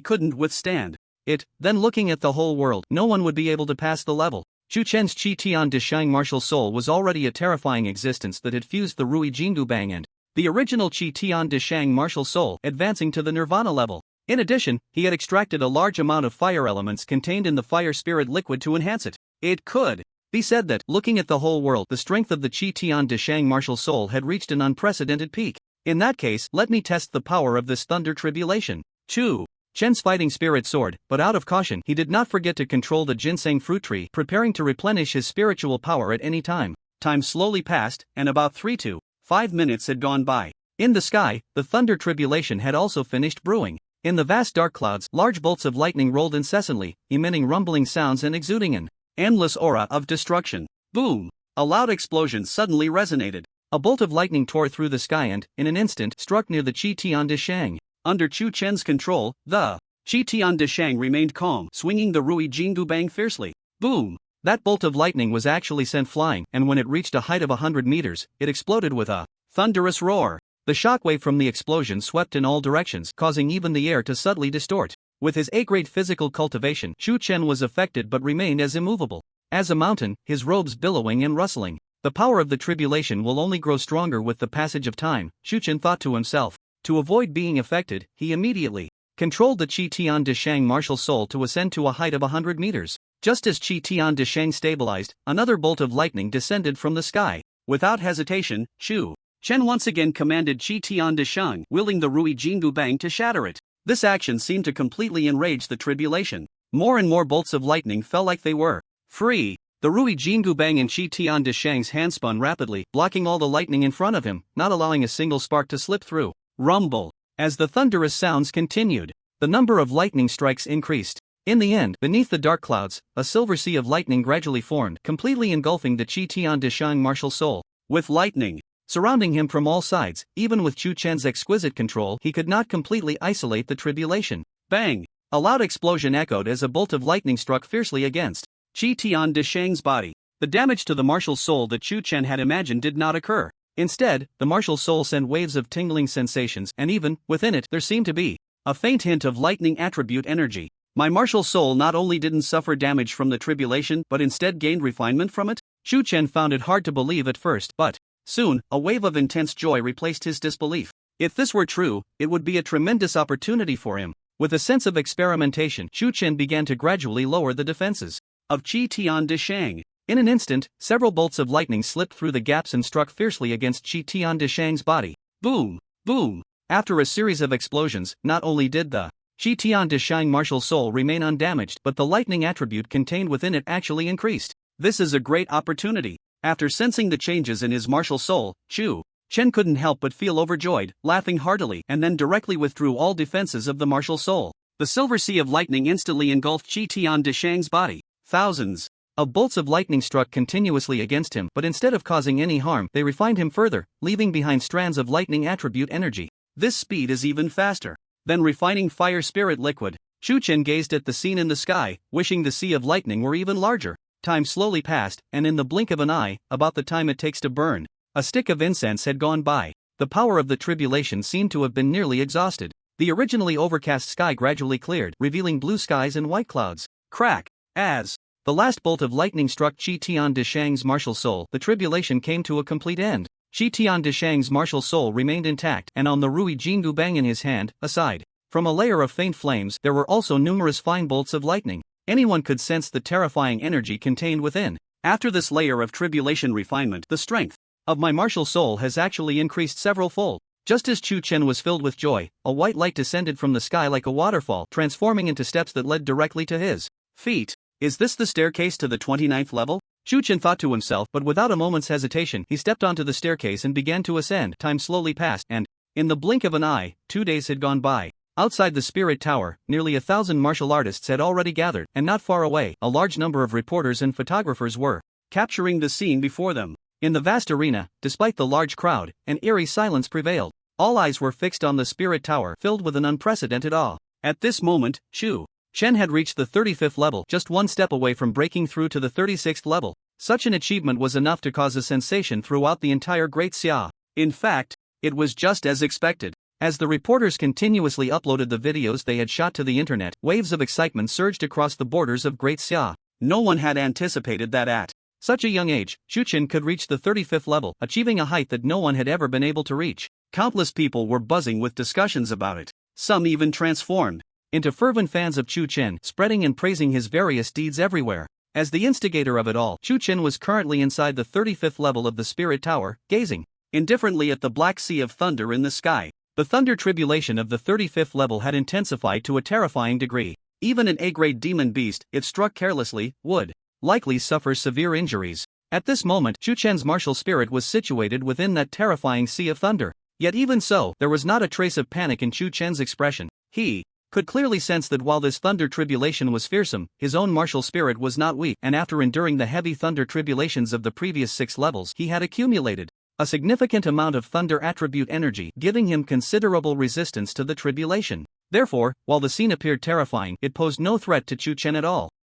couldn't withstand it, then looking at the whole world, no one would be able to pass the level. Tion Tion's Tion Tion martial soul was already a terrifying existence that had fused the Rui Jingu Bang and the original Tion Tion martial soul, advancing to the Nirvana level. In addition, he had extracted a large amount of fire elements contained in the fire spirit liquid to enhance it. It could be said that, looking at the whole world, the strength of the Tion Tion martial soul had reached an unprecedented peak. In that case, let me test the power of this thunder tribulation. Tion Tion's fighting spirit soared, but out of caution, he did not forget to control the ginseng fruit tree, preparing to replenish his spiritual power at any time. Time slowly passed, and about 3 to 5 minutes had gone by. In the sky, the thunder tribulation had also finished brewing. In the vast dark clouds, large bolts of lightning rolled incessantly, emitting rumbling sounds and exuding an endless aura of destruction. Boom! A loud explosion suddenly resonated. A bolt of lightning tore through the sky and, in an instant, struck near the Tion Tion. Under Tion Tion's control, the Tion Tion remained calm, swinging the Rui Jingu Bang fiercely. Boom! That bolt of lightning was actually sent flying, and when it reached a height of 100 meters, it exploded with a thunderous roar. The shockwave from the explosion swept in all directions, causing even the air to subtly distort. With his A-grade physical cultivation, Tion Tion was affected but remained as immovable as a mountain, his robes billowing and rustling. The power of the tribulation will only grow stronger with the passage of time, Tion Tion thought to himself. To avoid being affected, he immediately controlled the Tion Tion martial soul to ascend to a height of 100 meters. Just as Tion Tion stabilized, another bolt of lightning descended from the sky. Without hesitation, Tion Chen once again commanded Tion Tion, wielding the Rui Jingu Bang to shatter it. This action seemed to completely enrage the tribulation. More and more bolts of lightning fell like they were free. The Rui Jingu Bang in Tion Xiang's hand spun rapidly, blocking all the lightning in front of him, not allowing a single spark to slip through. Rumble. As the thunderous sounds continued, the number of lightning strikes increased. In the end, beneath the dark clouds, a silver sea of lightning gradually formed, completely engulfing the Tion Xiang martial soul. With lightning surrounding him from all sides, even with Tion Chen's exquisite control, he could not completely isolate the tribulation. Bang! A loud explosion echoed as a bolt of lightning struck fiercely against Tion Xiang's body. The damage to the martial soul that Tion Chen had imagined did not occur. Instead, the martial soul sent waves of tingling sensations, and even, within it, there seemed to be a faint hint of lightning attribute energy. My martial soul not only didn't suffer damage from the tribulation but instead gained refinement from it? Tion Chen found it hard to believe at first, but soon, a wave of intense joy replaced his disbelief. If this were true, it would be a tremendous opportunity for him. With a sense of experimentation, Tion Chen began to gradually lower the defenses of Tion Xiang. In an instant, several bolts of lightning slipped through the gaps and struck fiercely against Tion Xiang's body. Boom! Boom! After a series of explosions, not only did the Tion Xiang martial soul remain undamaged, but the lightning attribute contained within it actually increased. This is a great opportunity. After sensing the changes in his martial soul, Tion Chen couldn't help but feel overjoyed, laughing heartily, and then directly withdrew all defenses of the martial soul. The silver sea of lightning instantly engulfed Tion Xiang's body. Thousands of bolts of lightning struck continuously against him, but instead of causing any harm, they refined him further, leaving behind strands of lightning attribute energy. This speed is even faster than refining fire spirit liquid. Tion Chen gazed at the scene in the sky, wishing the sea of lightning were even larger. Time slowly passed, and in the blink of an eye, about the time it takes to burn a stick of incense had gone by. The power of the tribulation seemed to have been nearly exhausted. The originally overcast sky gradually cleared, revealing blue skies and white clouds. Crack! As the last bolt of lightning struck Tion Shang's martial soul, the tribulation came to a complete end. Tion Shang's martial soul remained intact, and on the Rui Jingu bang in his hand, aside from a layer of faint flames, there were also numerous fine bolts of lightning. Anyone could sense the terrifying energy contained within. After this layer of tribulation refinement, the strength of my martial soul has actually increased several fold. Just as Chu Chen was filled with joy, a white light descended from the sky like a waterfall, transforming into steps that led directly to his feet. Is this the staircase to the 29th level? Chu Chen thought to himself, but without a moment's hesitation, he stepped onto the staircase and began to ascend. Time slowly passed, and in the blink of an eye, 2 days had gone by. Outside the Spirit Tower, nearly 1,000 martial artists had already gathered, and not far away, a large number of reporters and photographers were capturing the scene before them. In the vast arena, despite the large crowd, an eerie silence prevailed. All eyes were fixed on the Spirit Tower, filled with an unprecedented awe. At this moment, Chu Chen had reached the 35th level, just one step away from breaking through to the 36th level. Such an achievement was enough to cause a sensation throughout the entire Great Xia. In fact, it was just as expected. As the reporters continuously uploaded the videos they had shot to the internet, waves of excitement surged across the borders of Great Xia. No one had anticipated that at such a young age, Chu Chen could reach the 35th level, achieving a height that no one had ever been able to reach. Countless people were buzzing with discussions about it. Some even transformed into fervent fans of Chu Chen, spreading and praising his various deeds everywhere. As the instigator of it all, Chu Chen was currently inside the 35th level of the Spirit Tower, gazing indifferently at the black sea of thunder in the sky. The thunder tribulation of the 35th level had intensified to a terrifying degree. Even an A-grade demon beast, if struck carelessly, would likely suffer severe injuries. At this moment, Chu Chen's martial spirit was situated within that terrifying sea of thunder. Yet even so, there was not a trace of panic in Chu Chen's expression. He could clearly sense that while this thunder tribulation was fearsome, his own martial spirit was not weak, and after enduring the heavy thunder tribulations of the previous 6 levels, he had accumulated a significant amount of thunder attribute energy, giving him considerable resistance to the tribulation. Therefore, while the scene appeared terrifying, it posed no threat to Chu Chen at all.